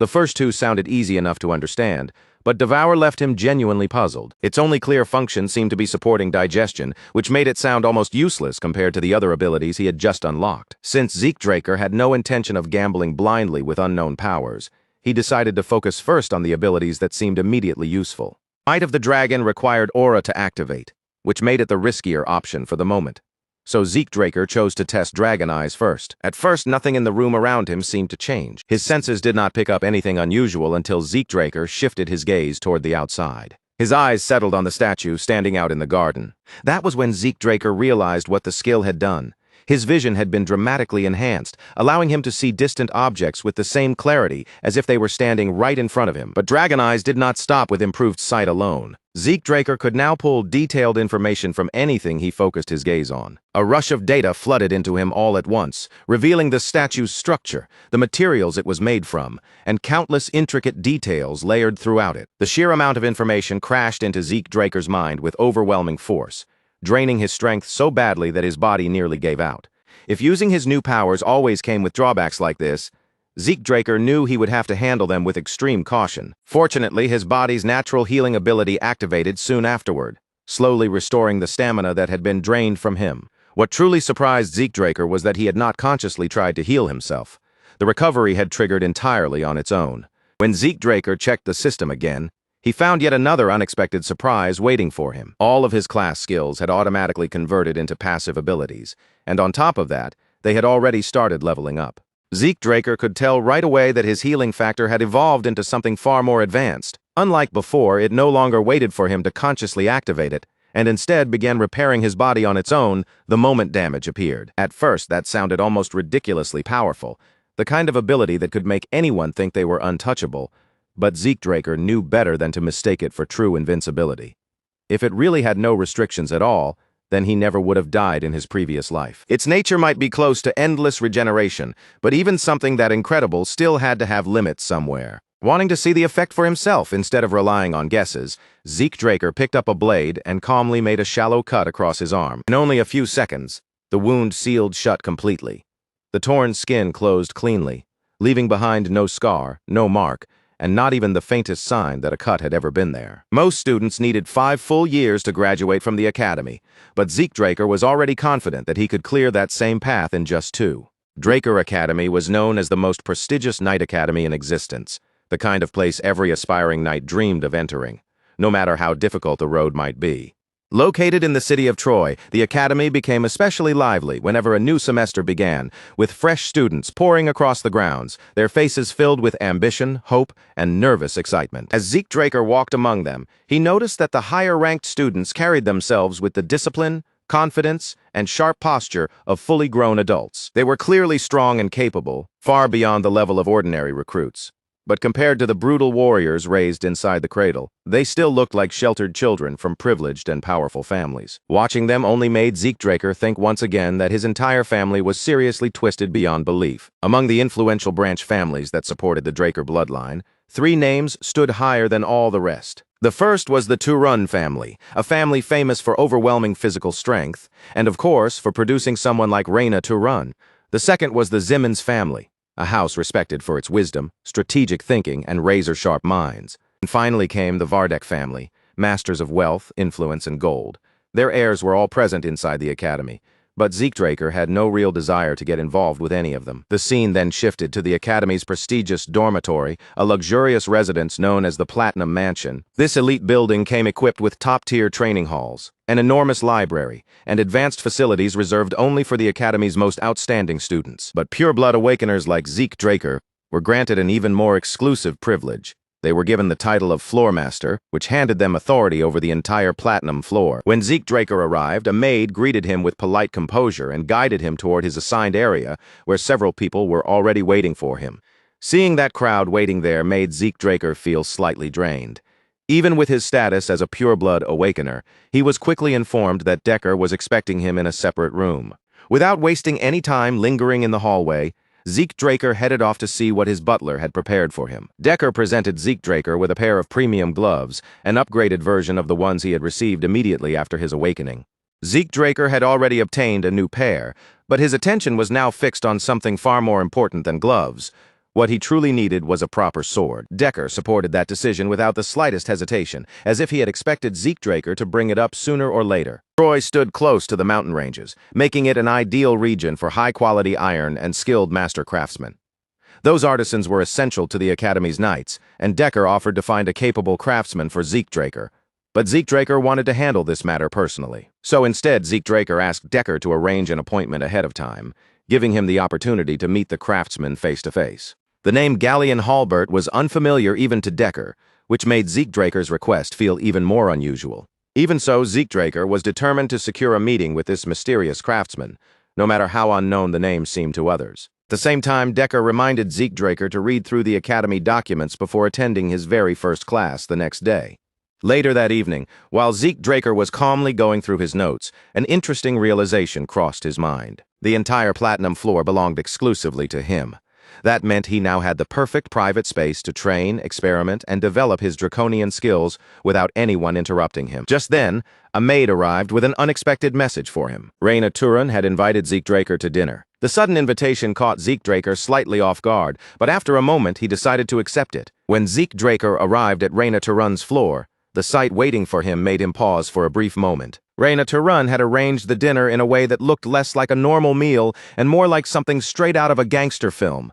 The first two sounded easy enough to understand, but Devour left him genuinely puzzled. Its only clear function seemed to be supporting digestion, which made it sound almost useless compared to the other abilities he had just unlocked. Since Zeke Draker had no intention of gambling blindly with unknown powers, he decided to focus first on the abilities that seemed immediately useful. Might of the Dragon required aura to activate, which made it the riskier option for the moment. So Zeke Draker chose to test Dragon Eyes first. At first, nothing in the room around him seemed to change. His senses did not pick up anything unusual until Zeke Draker shifted his gaze toward the outside. His eyes settled on the statue standing out in the garden. That was when Zeke Draker realized what the skill had done. His vision had been dramatically enhanced, allowing him to see distant objects with the same clarity as if they were standing right in front of him. But Dragon Eyes did not stop with improved sight alone. Zeke Draker could now pull detailed information from anything he focused his gaze on. A rush of data flooded into him all at once, revealing the statue's structure, the materials it was made from, and countless intricate details layered throughout it. The sheer amount of information crashed into Zeke Draker's mind with overwhelming force, draining his strength so badly that his body nearly gave out. If using his new powers always came with drawbacks like this, Zeke Draker knew he would have to handle them with extreme caution. Fortunately, his body's natural healing ability activated soon afterward, slowly restoring the stamina that had been drained from him. What truly surprised Zeke Draker was that he had not consciously tried to heal himself. The recovery had triggered entirely on its own. When Zeke Draker checked the system again, he found yet another unexpected surprise waiting for him. All of his class skills had automatically converted into passive abilities, and on top of that, they had already started leveling up. Zeke Draker could tell right away that his healing factor had evolved into something far more advanced. Unlike before, it no longer waited for him to consciously activate it, and instead began repairing his body on its own the moment damage appeared. At first, that sounded almost ridiculously powerful, the kind of ability that could make anyone think they were untouchable, but Zeke Draker knew better than to mistake it for true invincibility. If it really had no restrictions at all, then he never would have died in his previous life. Its nature might be close to endless regeneration, but even something that incredible still had to have limits somewhere. Wanting to see the effect for himself instead of relying on guesses, Zeke Draker picked up a blade and calmly made a shallow cut across his arm. In only a few seconds, the wound sealed shut completely. The torn skin closed cleanly, leaving behind no scar, no mark, and not even the faintest sign that a cut had ever been there. Most students needed 5 full years to graduate from the academy, but Zeke Draker was already confident that he could clear that same path in just 2. Draker Academy was known as the most prestigious knight academy in existence, the kind of place every aspiring knight dreamed of entering, no matter how difficult the road might be. Located in the city of Troy, the academy became especially lively whenever a new semester began, with fresh students pouring across the grounds, their faces filled with ambition, hope, and nervous excitement. As Zeke Draker walked among them, he noticed that the higher-ranked students carried themselves with the discipline, confidence, and sharp posture of fully grown adults. They were clearly strong and capable, far beyond the level of ordinary recruits. But compared to the brutal warriors raised inside the cradle, they still looked like sheltered children from privileged and powerful families. Watching them only made Zeke Draker think once again that his entire family was seriously twisted beyond belief. Among the influential branch families that supported the Draker bloodline, 3 names stood higher than all the rest. The first was the Turun family, a family famous for overwhelming physical strength, and of course for producing someone like Reyna Turun. The second was the Zimmons family, a house respected for its wisdom, strategic thinking, and razor-sharp minds. And finally came the Vardek family, masters of wealth, influence, and gold. Their heirs were all present inside the academy, but Zeke Draker had no real desire to get involved with any of them. The scene then shifted to the Academy's prestigious dormitory, a luxurious residence known as the Platinum Mansion. This elite building came equipped with top-tier training halls, an enormous library, and advanced facilities reserved only for the Academy's most outstanding students. But pure-blood awakeners like Zeke Draker were granted an even more exclusive privilege. They were given the title of Floor Master, which handed them authority over the entire Platinum floor. When Zeke Draker arrived, a maid greeted him with polite composure and guided him toward his assigned area, where several people were already waiting for him. Seeing that crowd waiting there made Zeke Draker feel slightly drained. Even with his status as a pure-blood awakener, he was quickly informed that Decker was expecting him in a separate room. Without wasting any time lingering in the hallway, Zeke Draker headed off to see what his butler had prepared for him. Decker presented Zeke Draker with a pair of premium gloves, an upgraded version of the ones he had received immediately after his awakening. Zeke Draker had already obtained a new pair, but his attention was now fixed on something far more important than gloves. What he truly needed was a proper sword. Decker supported that decision without the slightest hesitation, as if he had expected Zeke Draker to bring it up sooner or later. Troy stood close to the mountain ranges, making it an ideal region for high-quality iron and skilled master craftsmen. Those artisans were essential to the Academy's knights, and Decker offered to find a capable craftsman for Zeke Draker. But Zeke Draker wanted to handle this matter personally. So instead, Zeke Draker asked Decker to arrange an appointment ahead of time, giving him the opportunity to meet the craftsman face-to-face. The name Galleon Halbert was unfamiliar even to Decker, which made Zeke Draker's request feel even more unusual. Even so, Zeke Draker was determined to secure a meeting with this mysterious craftsman, no matter how unknown the name seemed to others. At the same time, Decker reminded Zeke Draker to read through the Academy documents before attending his very first class the next day. Later that evening, while Zeke Draker was calmly going through his notes, an interesting realization crossed his mind. The entire Platinum floor belonged exclusively to him. That meant he now had the perfect private space to train, experiment, and develop his draconian skills without anyone interrupting him. Just then, a maid arrived with an unexpected message for him. Raina Turan had invited Zeke Draker to dinner. The sudden invitation caught Zeke Draker slightly off guard, but after a moment he decided to accept it. When Zeke Draker arrived at Raina Turan's floor, the sight waiting for him made him pause for a brief moment. Raina Turan had arranged the dinner in a way that looked less like a normal meal and more like something straight out of a gangster film.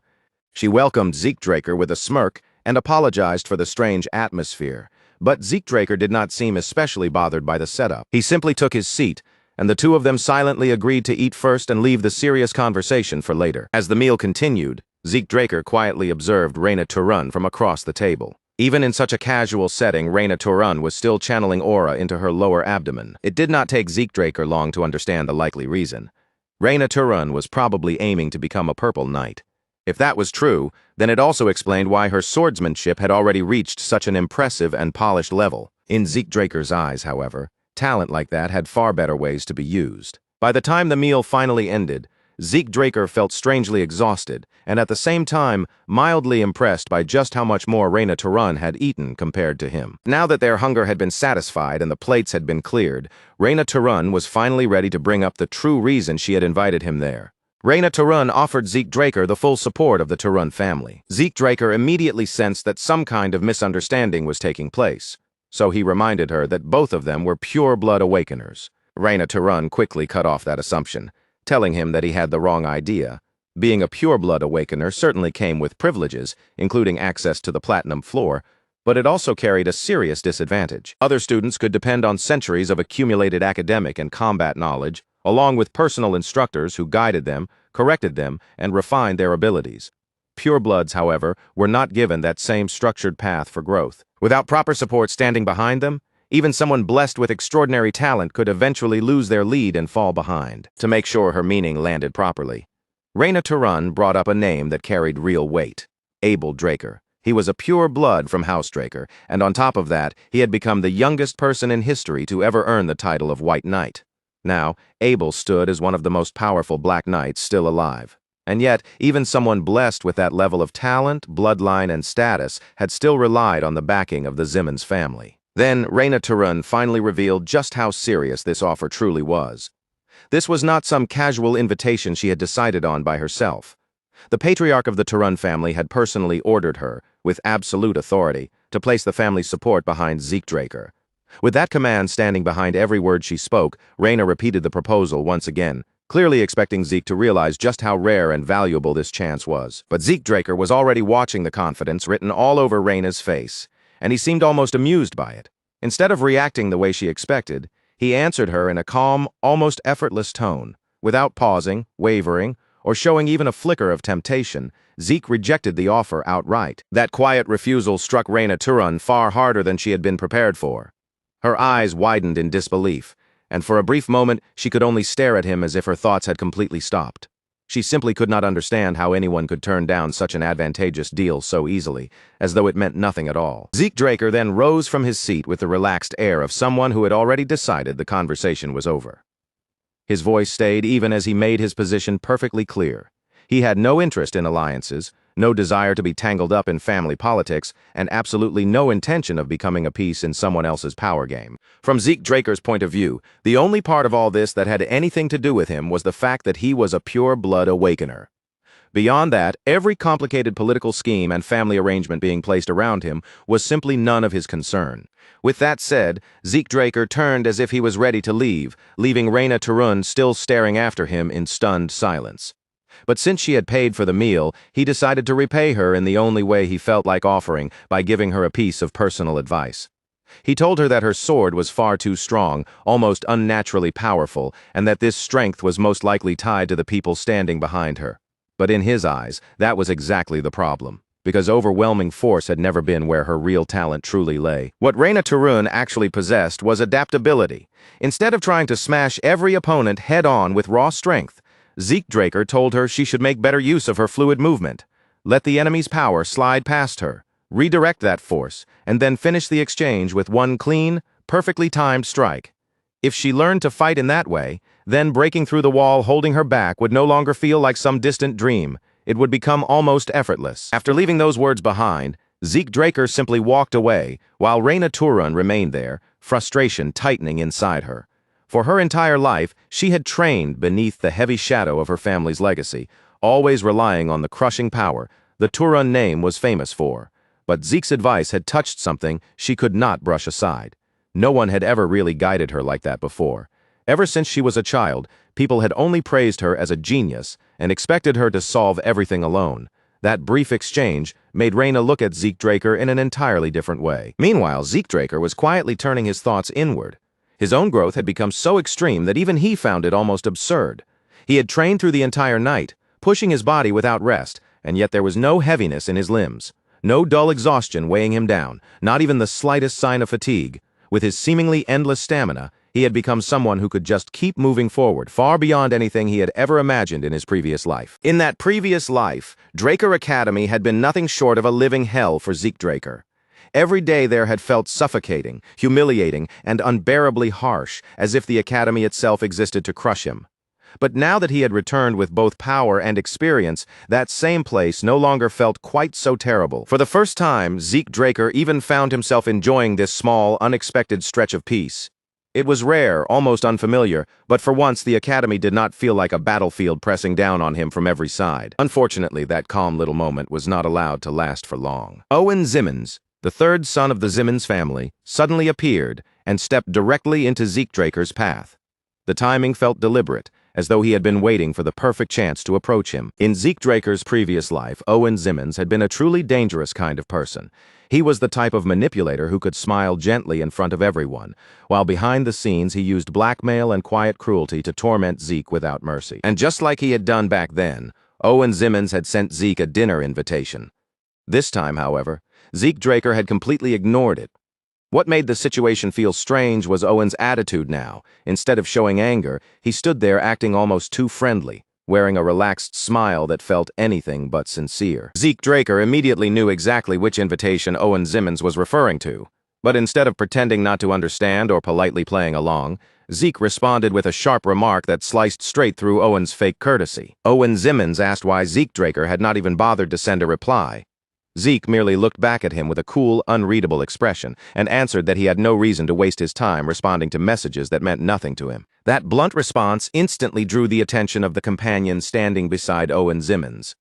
She welcomed Zeke Draker with a smirk and apologized for the strange atmosphere, but Zeke Draker did not seem especially bothered by the setup. He simply took his seat, and the two of them silently agreed to eat first and leave the serious conversation for later. As the meal continued, Zeke Draker quietly observed Raina Turan from across the table. Even in such a casual setting, Raina Turan was still channeling aura into her lower abdomen. It did not take Zeke Draker long to understand the likely reason. Raina Turan was probably aiming to become a purple knight. If that was true, then it also explained why her swordsmanship had already reached such an impressive and polished level. In Zeke Draker's eyes, however, talent like that had far better ways to be used. By the time the meal finally ended, Zeke Draker felt strangely exhausted, and at the same time, mildly impressed by just how much more Raina Turan had eaten compared to him. Now that their hunger had been satisfied and the plates had been cleared, Raina Turan was finally ready to bring up the true reason she had invited him there. Raina Turan offered Zeke Draker the full support of the Turan family. Zeke Draker immediately sensed that some kind of misunderstanding was taking place, so he reminded her that both of them were pure-blood awakeners. Raina Turan quickly cut off that assumption, telling him that he had the wrong idea. Being a pure-blood awakener certainly came with privileges, including access to the Platinum floor, but it also carried a serious disadvantage. Other students could depend on centuries of accumulated academic and combat knowledge, along with personal instructors who guided them, corrected them, and refined their abilities. Purebloods, however, were not given that same structured path for growth. Without proper support standing behind them, even someone blessed with extraordinary talent could eventually lose their lead and fall behind. To make sure her meaning landed properly, Raina Turan brought up a name that carried real weight: Abel Draker. He was a pure blood from House Draker, and on top of that, he had become the youngest person in history to ever earn the title of White Knight. Now, Abel stood as one of the most powerful Black Knights still alive. And yet, even someone blessed with that level of talent, bloodline, and status had still relied on the backing of the Zimmons family. Then, Raina Turan finally revealed just how serious this offer truly was. This was not some casual invitation she had decided on by herself. The patriarch of the Turan family had personally ordered her, with absolute authority, to place the family's support behind Zeke Draker. With that command standing behind every word she spoke, Raina repeated the proposal once again, clearly expecting Zeke to realize just how rare and valuable this chance was. But Zeke Draker was already watching the confidence written all over Reyna's face, and he seemed almost amused by it. Instead of reacting the way she expected, he answered her in a calm, almost effortless tone. Without pausing, wavering, or showing even a flicker of temptation, Zeke rejected the offer outright. That quiet refusal struck Reyna Turun far harder than she had been prepared for. Her eyes widened in disbelief, and for a brief moment she could only stare at him as if her thoughts had completely stopped. She simply could not understand how anyone could turn down such an advantageous deal so easily, as though it meant nothing at all. Zeke Draker then rose from his seat with the relaxed air of someone who had already decided the conversation was over. His voice stayed even as he made his position perfectly clear. He had no interest in alliances, no desire to be tangled up in family politics, and absolutely no intention of becoming a piece in someone else's power game. From Zeke Draker's point of view, the only part of all this that had anything to do with him was the fact that he was a pure-blood awakener. Beyond that, every complicated political scheme and family arrangement being placed around him was simply none of his concern. With that said, Zeke Draker turned as if he was ready to leave, leaving Reyna Turun still staring after him in stunned silence. But since she had paid for the meal, he decided to repay her in the only way he felt like offering, by giving her a piece of personal advice. He told her that her sword was far too strong, almost unnaturally powerful, and that this strength was most likely tied to the people standing behind her. But in his eyes, that was exactly the problem, because overwhelming force had never been where her real talent truly lay. What Reyna Turun actually possessed was adaptability. Instead of trying to smash every opponent head-on with raw strength, Zeke Draker told her she should make better use of her fluid movement, let the enemy's power slide past her, redirect that force, and then finish the exchange with one clean, perfectly timed strike. If she learned to fight in that way, then breaking through the wall holding her back would no longer feel like some distant dream. It would become almost effortless. After leaving those words behind, Zeke Draker simply walked away, while Reyna Turun remained there, frustration tightening inside her. For her entire life, she had trained beneath the heavy shadow of her family's legacy, always relying on the crushing power the Turun name was famous for. But Zeke's advice had touched something she could not brush aside. No one had ever really guided her like that before. Ever since she was a child, people had only praised her as a genius and expected her to solve everything alone. That brief exchange made Reyna look at Zeke Draker in an entirely different way. Meanwhile, Zeke Draker was quietly turning his thoughts inward. His own growth had become so extreme that even he found it almost absurd. He had trained through the entire night, pushing his body without rest, and yet there was no heaviness in his limbs, no dull exhaustion weighing him down, not even the slightest sign of fatigue. With his seemingly endless stamina, he had become someone who could just keep moving forward, far beyond anything he had ever imagined in his previous life. In that previous life, Draker Academy had been nothing short of a living hell for Zeke Draker. Every day there had felt suffocating, humiliating, and unbearably harsh, as if the academy itself existed to crush him. But now that he had returned with both power and experience, that same place no longer felt quite so terrible. For the first time, Zeke Draker even found himself enjoying this small, unexpected stretch of peace. It was rare, almost unfamiliar, but for once the academy did not feel like a battlefield pressing down on him from every side. Unfortunately, that calm little moment was not allowed to last for long. Owen Zimmons, the third son of the Zimmons family, suddenly appeared and stepped directly into Zeke Draker's path. The timing felt deliberate, as though he had been waiting for the perfect chance to approach him. In Zeke Draker's previous life, Owen Zimmons had been a truly dangerous kind of person. He was the type of manipulator who could smile gently in front of everyone, while behind the scenes he used blackmail and quiet cruelty to torment Zeke without mercy. And just like he had done back then, Owen Zimmons had sent Zeke a dinner invitation. This time, however, Zeke Draker had completely ignored it. What made the situation feel strange was Owen's attitude now. Instead of showing anger, he stood there acting almost too friendly, wearing a relaxed smile that felt anything but sincere. Zeke Draker immediately knew exactly which invitation Owen Zimmons was referring to. But instead of pretending not to understand or politely playing along, Zeke responded with a sharp remark that sliced straight through Owen's fake courtesy. Owen Zimmons asked why Zeke Draker had not even bothered to send a reply. Zeke merely looked back at him with a cool, unreadable expression and answered that he had no reason to waste his time responding to messages that meant nothing to him. That blunt response instantly drew the attention of the companion standing beside Owen Zimmons.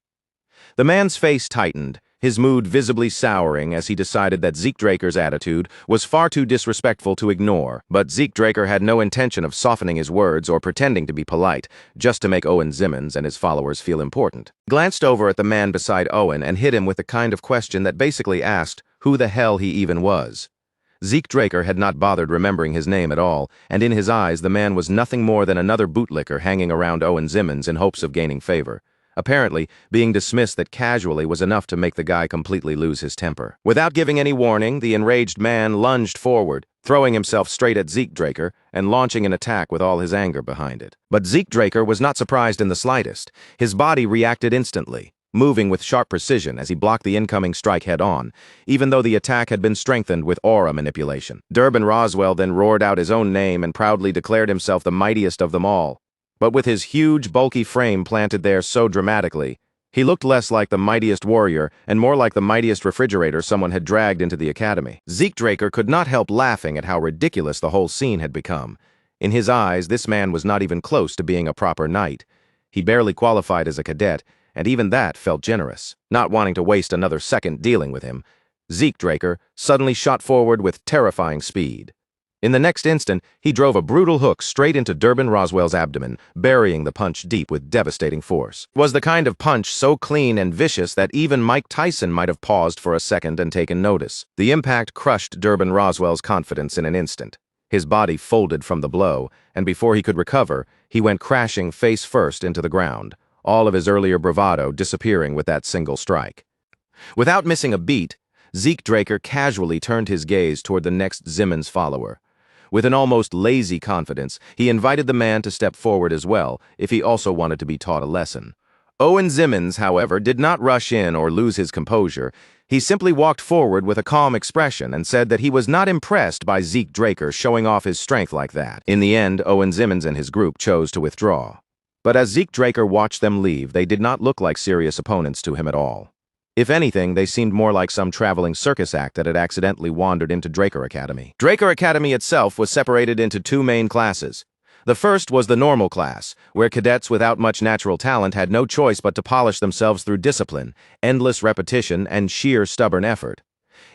The man's face tightened, his mood visibly souring as he decided that Zeke Draker's attitude was far too disrespectful to ignore. But Zeke Draker had no intention of softening his words or pretending to be polite, just to make Owen Zimmons and his followers feel important. He glanced over at the man beside Owen and hit him with the kind of question that basically asked who the hell he even was. Zeke Draker had not bothered remembering his name at all, and in his eyes the man was nothing more than another bootlicker hanging around Owen Zimmons in hopes of gaining favor. Apparently, being dismissed that casually was enough to make the guy completely lose his temper. Without giving any warning, the enraged man lunged forward, throwing himself straight at Zeke Draker and launching an attack with all his anger behind it. But Zeke Draker was not surprised in the slightest. His body reacted instantly, moving with sharp precision as he blocked the incoming strike head-on, even though the attack had been strengthened with aura manipulation. Durbin Roswell then roared out his own name and proudly declared himself the mightiest of them all. But with his huge, bulky frame planted there so dramatically, he looked less like the mightiest warrior and more like the mightiest refrigerator someone had dragged into the academy. Zeke Draker could not help laughing at how ridiculous the whole scene had become. In his eyes, this man was not even close to being a proper knight. He barely qualified as a cadet, and even that felt generous. Not wanting to waste another second dealing with him, Zeke Draker suddenly shot forward with terrifying speed. In the next instant, he drove a brutal hook straight into Durbin Roswell's abdomen, burying the punch deep with devastating force. It was the kind of punch so clean and vicious that even Mike Tyson might have paused for a second and taken notice. The impact crushed Durbin Roswell's confidence in an instant. His body folded from the blow, and before he could recover, he went crashing face first into the ground, all of his earlier bravado disappearing with that single strike. Without missing a beat, Zeke Draker casually turned his gaze toward the next Zimmons follower. With an almost lazy confidence, he invited the man to step forward as well, if he also wanted to be taught a lesson. Owen Zimmons, however, did not rush in or lose his composure. He simply walked forward with a calm expression and said that he was not impressed by Zeke Draker showing off his strength like that. In the end, Owen Zimmons and his group chose to withdraw. But as Zeke Draker watched them leave, they did not look like serious opponents to him at all. If anything, they seemed more like some traveling circus act that had accidentally wandered into Draker Academy. Draker Academy itself was separated into two main classes. The first was the normal class, where cadets without much natural talent had no choice but to polish themselves through discipline, endless repetition, and sheer stubborn effort.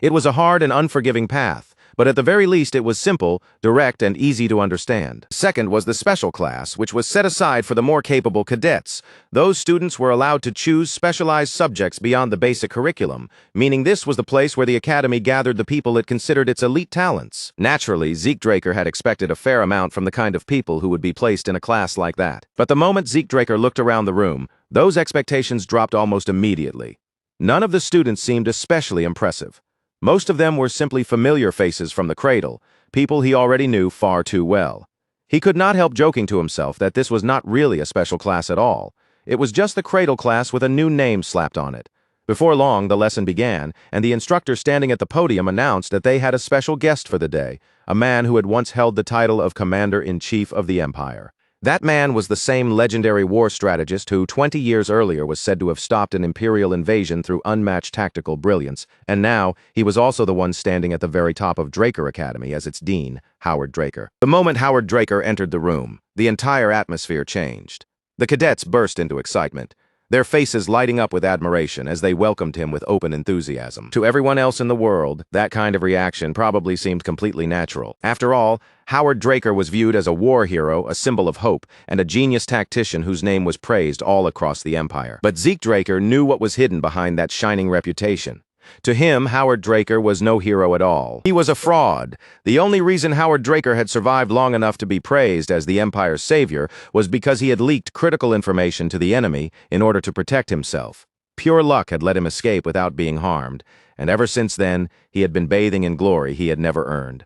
It was a hard and unforgiving path, but at the very least it was simple, direct, and easy to understand. Second was the special class, which was set aside for the more capable cadets. Those students were allowed to choose specialized subjects beyond the basic curriculum, meaning this was the place where the academy gathered the people it considered its elite talents. Naturally, Zeke Draker had expected a fair amount from the kind of people who would be placed in a class like that. But the moment Zeke Draker looked around the room, those expectations dropped almost immediately. None of the students seemed especially impressive. Most of them were simply familiar faces from the cradle, people he already knew far too well. He could not help joking to himself that this was not really a special class at all. It was just the cradle class with a new name slapped on it. Before long, the lesson began, and the instructor standing at the podium announced that they had a special guest for the day, a man who had once held the title of Commander-in-Chief of the Empire. That man was the same legendary war strategist who 20 years earlier was said to have stopped an imperial invasion through unmatched tactical brilliance, and now he was also the one standing at the very top of Draker Academy as its dean, Howard Draker. The moment Howard Draker entered the room, the entire atmosphere changed. The cadets burst into excitement, their faces lighting up with admiration as they welcomed him with open enthusiasm. To everyone else in the world, that kind of reaction probably seemed completely natural. After all, Howard Draker was viewed as a war hero, a symbol of hope, and a genius tactician whose name was praised all across the empire. But Zeke Draker knew what was hidden behind that shining reputation. To him, Howard Draker was no hero at all. He was a fraud. The only reason Howard Draker had survived long enough to be praised as the Empire's savior was because he had leaked critical information to the enemy in order to protect himself. Pure luck had let him escape without being harmed, and ever since then, he had been bathing in glory he had never earned.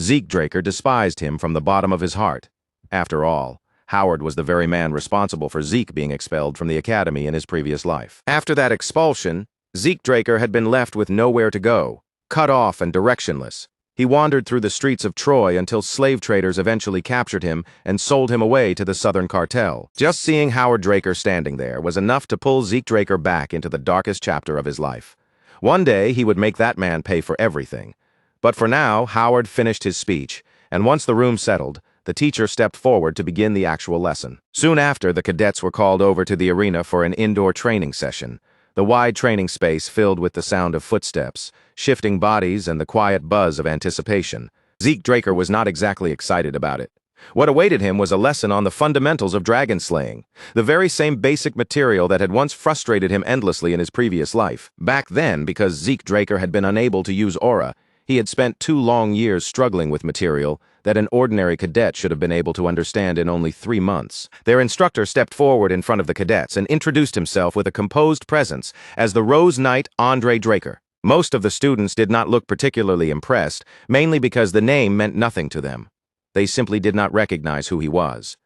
Zeke Draker despised him from the bottom of his heart. After all, Howard was the very man responsible for Zeke being expelled from the academy in his previous life. After that expulsion, Zeke Draker had been left with nowhere to go, cut off and directionless. He wandered through the streets of Troy until slave traders eventually captured him and sold him away to the Southern Cartel. Just seeing Howard Draker standing there was enough to pull Zeke Draker back into the darkest chapter of his life. One day, he would make that man pay for everything. But for now, Howard finished his speech, and once the room settled, the teacher stepped forward to begin the actual lesson. Soon after, the cadets were called over to the arena for an indoor training session. the wide training space filled with the sound of footsteps, shifting bodies, and the quiet buzz of anticipation. Zeke Draker was not exactly excited about it. What awaited him was a lesson on the fundamentals of dragon slaying, the very same basic material that had once frustrated him endlessly in his previous life. Back then, because Zeke Draker had been unable to use aura, he had spent 2 long years struggling with material that an ordinary cadet should have been able to understand in only 3 months. Their instructor stepped forward in front of the cadets and introduced himself with a composed presence as the Rose Knight Andre Draker. Most of the students did not look particularly impressed, mainly because the name meant nothing to them. They simply did not recognize who he was.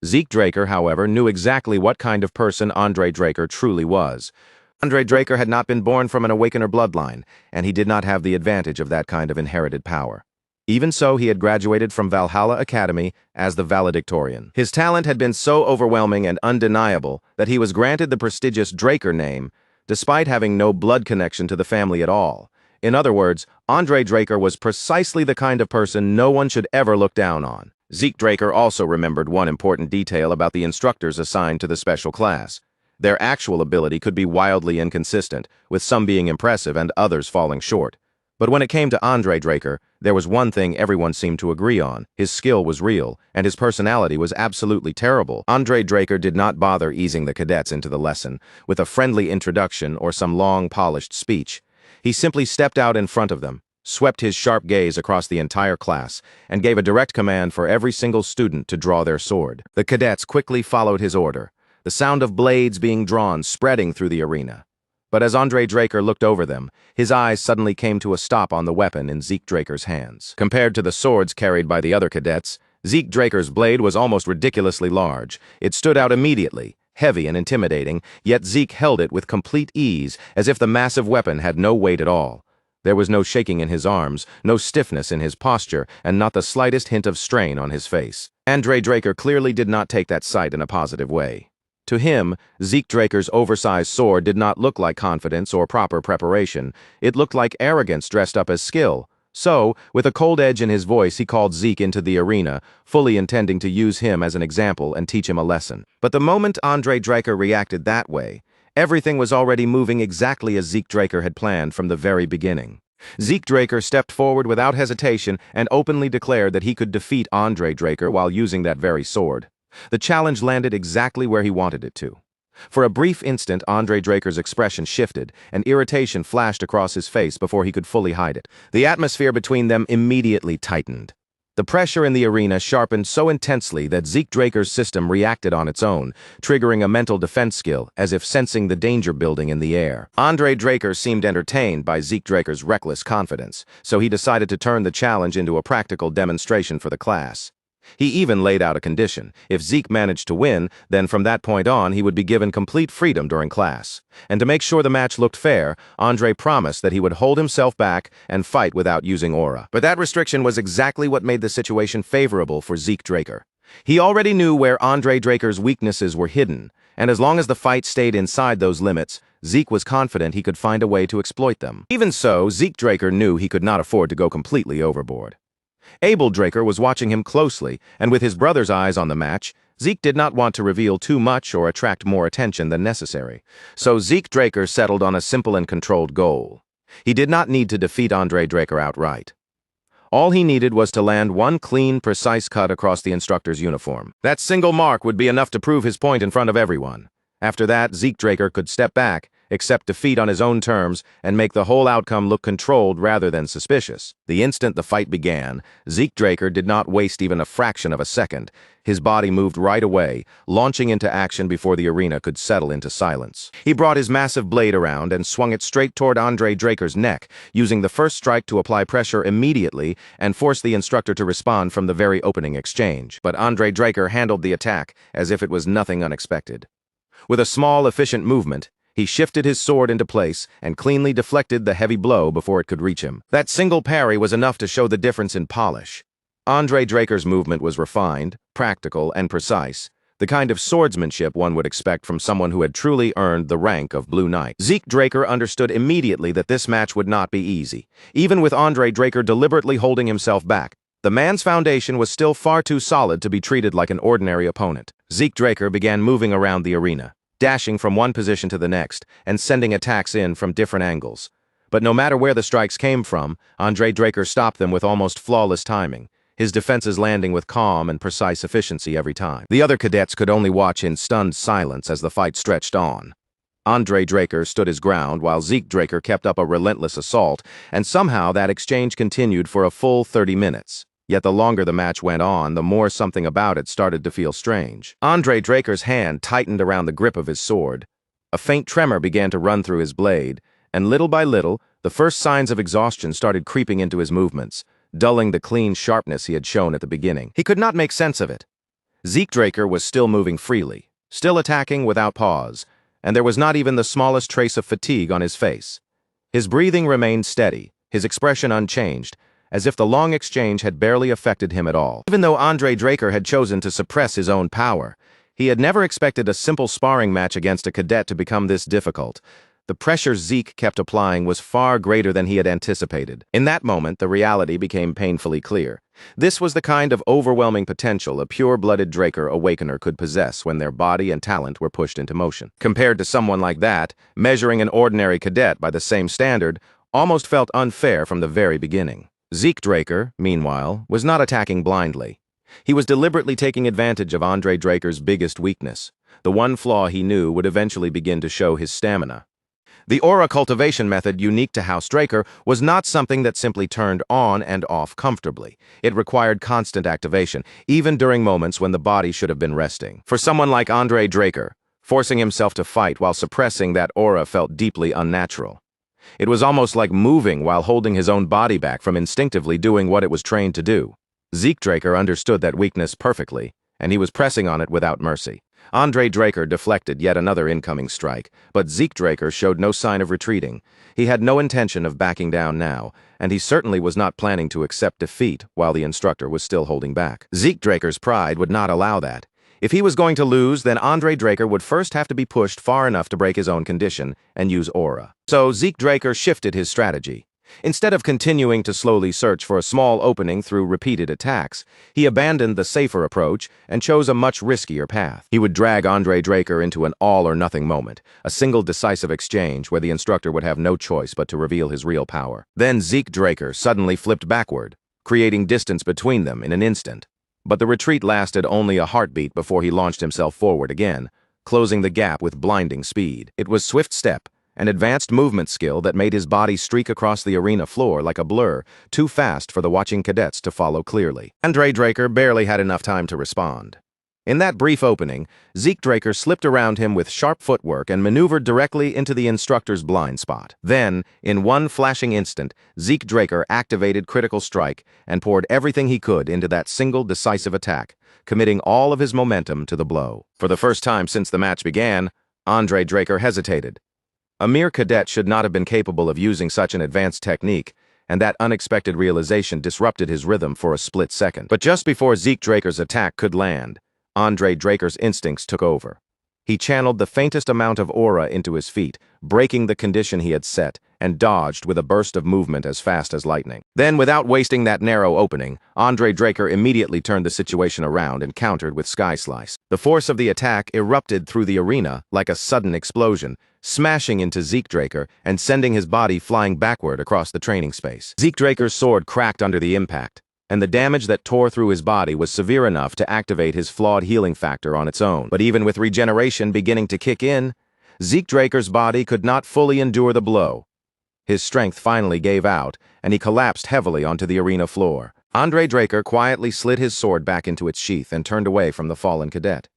Zeke Draker, however, knew exactly what kind of person Andre Draker truly was. Andre Draker had not been born from an Awakener bloodline, and he did not have the advantage of that kind of inherited power. Even so, he had graduated from Valhalla Academy as the valedictorian. His talent had been so overwhelming and undeniable that he was granted the prestigious Draker name, despite having no blood connection to the family at all. In other words, Andre Draker was precisely the kind of person no one should ever look down on. Zeke Draker also remembered one important detail about the instructors assigned to the special class. Their actual ability could be wildly inconsistent, with some being impressive and others falling short. But when it came to Andre Draker, there was one thing everyone seemed to agree on. His skill was real, and his personality was absolutely terrible. Andre Draker did not bother easing the cadets into the lesson with a friendly introduction or some long, polished speech. He simply stepped out in front of them, swept his sharp gaze across the entire class, and gave a direct command for every single student to draw their sword. The cadets quickly followed his order, the sound of blades being drawn spreading through the arena. But as Andre Draker looked over them, his eyes suddenly came to a stop on the weapon in Zeke Draker's hands. Compared to the swords carried by the other cadets, Zeke Draker's blade was almost ridiculously large. It stood out immediately, heavy and intimidating, yet Zeke held it with complete ease, as if the massive weapon had no weight at all. There was no shaking in his arms, no stiffness in his posture, and not the slightest hint of strain on his face. Andre Draker clearly did not take that sight in a positive way. To him, Zeke Draker's oversized sword did not look like confidence or proper preparation. It looked like arrogance dressed up as skill. So, with a cold edge in his voice, he called Zeke into the arena, fully intending to use him as an example and teach him a lesson. But the moment Andre Draker reacted that way, everything was already moving exactly as Zeke Draker had planned from the very beginning. Zeke Draker stepped forward without hesitation and openly declared that he could defeat Andre Draker while using that very sword. The challenge landed exactly where he wanted it to. For a brief instant, Andre Draker's expression shifted, and irritation flashed across his face before he could fully hide it. The atmosphere between them immediately tightened. The pressure in the arena sharpened so intensely that Zeke Draker's system reacted on its own, triggering a mental defense skill, as if sensing the danger building in the air. Andre Draker seemed entertained by Zeke Draker's reckless confidence, so he decided to turn the challenge into a practical demonstration for the class. He even laid out a condition. If Zeke managed to win, then from that point on he would be given complete freedom during class. And to make sure the match looked fair, Andre promised that he would hold himself back and fight without using aura. But that restriction was exactly what made the situation favorable for Zeke Draker. He already knew where Andre Draker's weaknesses were hidden, and as long as the fight stayed inside those limits, Zeke was confident he could find a way to exploit them. Even so, Zeke Draker knew he could not afford to go completely overboard. Abel Draker was watching him closely, and with his brother's eyes on the match, Zeke did not want to reveal too much or attract more attention than necessary. So Zeke Draker settled on a simple and controlled goal. He did not need to defeat Andre Draker outright. All he needed was to land one clean, precise cut across the instructor's uniform. That single mark would be enough to prove his point in front of everyone. After that, Zeke Draker could step back, accept defeat on his own terms, and make the whole outcome look controlled rather than suspicious. The instant the fight began, Zeke Draker did not waste even a fraction of a second. His body moved right away, launching into action before the arena could settle into silence. He brought his massive blade around and swung it straight toward Andre Draker's neck, using the first strike to apply pressure immediately and force the instructor to respond from the very opening exchange. But Andre Draker handled the attack as if it was nothing unexpected. With a small, efficient movement, he shifted his sword into place and cleanly deflected the heavy blow before it could reach him. That single parry was enough to show the difference in polish. Andre Draker's movement was refined, practical, and precise, the kind of swordsmanship one would expect from someone who had truly earned the rank of Blue Knight. Zeke Draker understood immediately that this match would not be easy. Even with Andre Draker deliberately holding himself back, the man's foundation was still far too solid to be treated like an ordinary opponent. Zeke Draker began moving around the arena. dashing from one position to the next and sending attacks in from different angles. But no matter where the strikes came from, Andre Draker stopped them with almost flawless timing, his defenses landing with calm and precise efficiency every time. The other cadets could only watch in stunned silence as the fight stretched on. Andre Draker stood his ground while Zeke Draker kept up a relentless assault, and somehow that exchange continued for a full 30 minutes. Yet the longer the match went on, the more something about it started to feel strange. Andre Draker's hand tightened around the grip of his sword. A faint tremor began to run through his blade, and little by little, the first signs of exhaustion started creeping into his movements, dulling the clean sharpness he had shown at the beginning. He could not make sense of it. Zeke Draker was still moving freely, still attacking without pause, and there was not even the smallest trace of fatigue on his face. His breathing remained steady, his expression unchanged, as if the long exchange had barely affected him at all. Even though Andre Draker had chosen to suppress his own power, he had never expected a simple sparring match against a cadet to become this difficult. The pressure Zeke kept applying was far greater than he had anticipated. In that moment, the reality became painfully clear. This was the kind of overwhelming potential a pure-blooded Draker Awakener could possess when their body and talent were pushed into motion. Compared to someone like that, measuring an ordinary cadet by the same standard almost felt unfair from the very beginning. Zeke Draker, meanwhile, was not attacking blindly. He was deliberately taking advantage of Andre Draker's biggest weakness, the one flaw he knew would eventually begin to show his stamina. The aura cultivation method unique to House Draker was not something that simply turned on and off comfortably. It required constant activation, even during moments when the body should have been resting. For someone like Andre Draker, forcing himself to fight while suppressing that aura felt deeply unnatural. It was almost like moving while holding his own body back from instinctively doing what it was trained to do. Zeke Draker understood that weakness perfectly, and he was pressing on it without mercy. Andre Draker deflected yet another incoming strike, but Zeke Draker showed no sign of retreating. He had no intention of backing down now, and he certainly was not planning to accept defeat while the instructor was still holding back. Zeke Draker's pride would not allow that. If he was going to lose, then Andre Draker would first have to be pushed far enough to break his own condition and use aura. So Zeke Draker shifted his strategy. Instead of continuing to slowly search for a small opening through repeated attacks, he abandoned the safer approach and chose a much riskier path. He would drag Andre Draker into an all-or-nothing moment, a single decisive exchange where the instructor would have no choice but to reveal his real power. Then Zeke Draker suddenly flipped backward, creating distance between them in an instant. But the retreat lasted only a heartbeat before he launched himself forward again, closing the gap with blinding speed. It was swift step, an advanced movement skill that made his body streak across the arena floor like a blur, too fast for the watching cadets to follow clearly. Andre Draker barely had enough time to respond. In that brief opening, Zeke Draker slipped around him with sharp footwork and maneuvered directly into the instructor's blind spot. Then, in one flashing instant, Zeke Draker activated Critical Strike and poured everything he could into that single decisive attack, committing all of his momentum to the blow. For the first time since the match began, Andre Draker hesitated. A mere cadet should not have been capable of using such an advanced technique, and that unexpected realization disrupted his rhythm for a split second. But just before Zeke Draker's attack could land, Andre Draker's instincts took over. He channeled the faintest amount of aura into his feet, breaking the condition he had set, and dodged with a burst of movement as fast as lightning. Then, without wasting that narrow opening, Andre Draker immediately turned the situation around and countered with Sky Slice. The force of the attack erupted through the arena like a sudden explosion, smashing into Zeke Draker and sending his body flying backward across the training space. Zeke Draker's sword cracked under the impact, and the damage that tore through his body was severe enough to activate his flawed healing factor on its own. But even with regeneration beginning to kick in, Zeke Draker's body could not fully endure the blow. His strength finally gave out, and he collapsed heavily onto the arena floor. Andre Draker quietly slid his sword back into its sheath and turned away from the fallen cadet.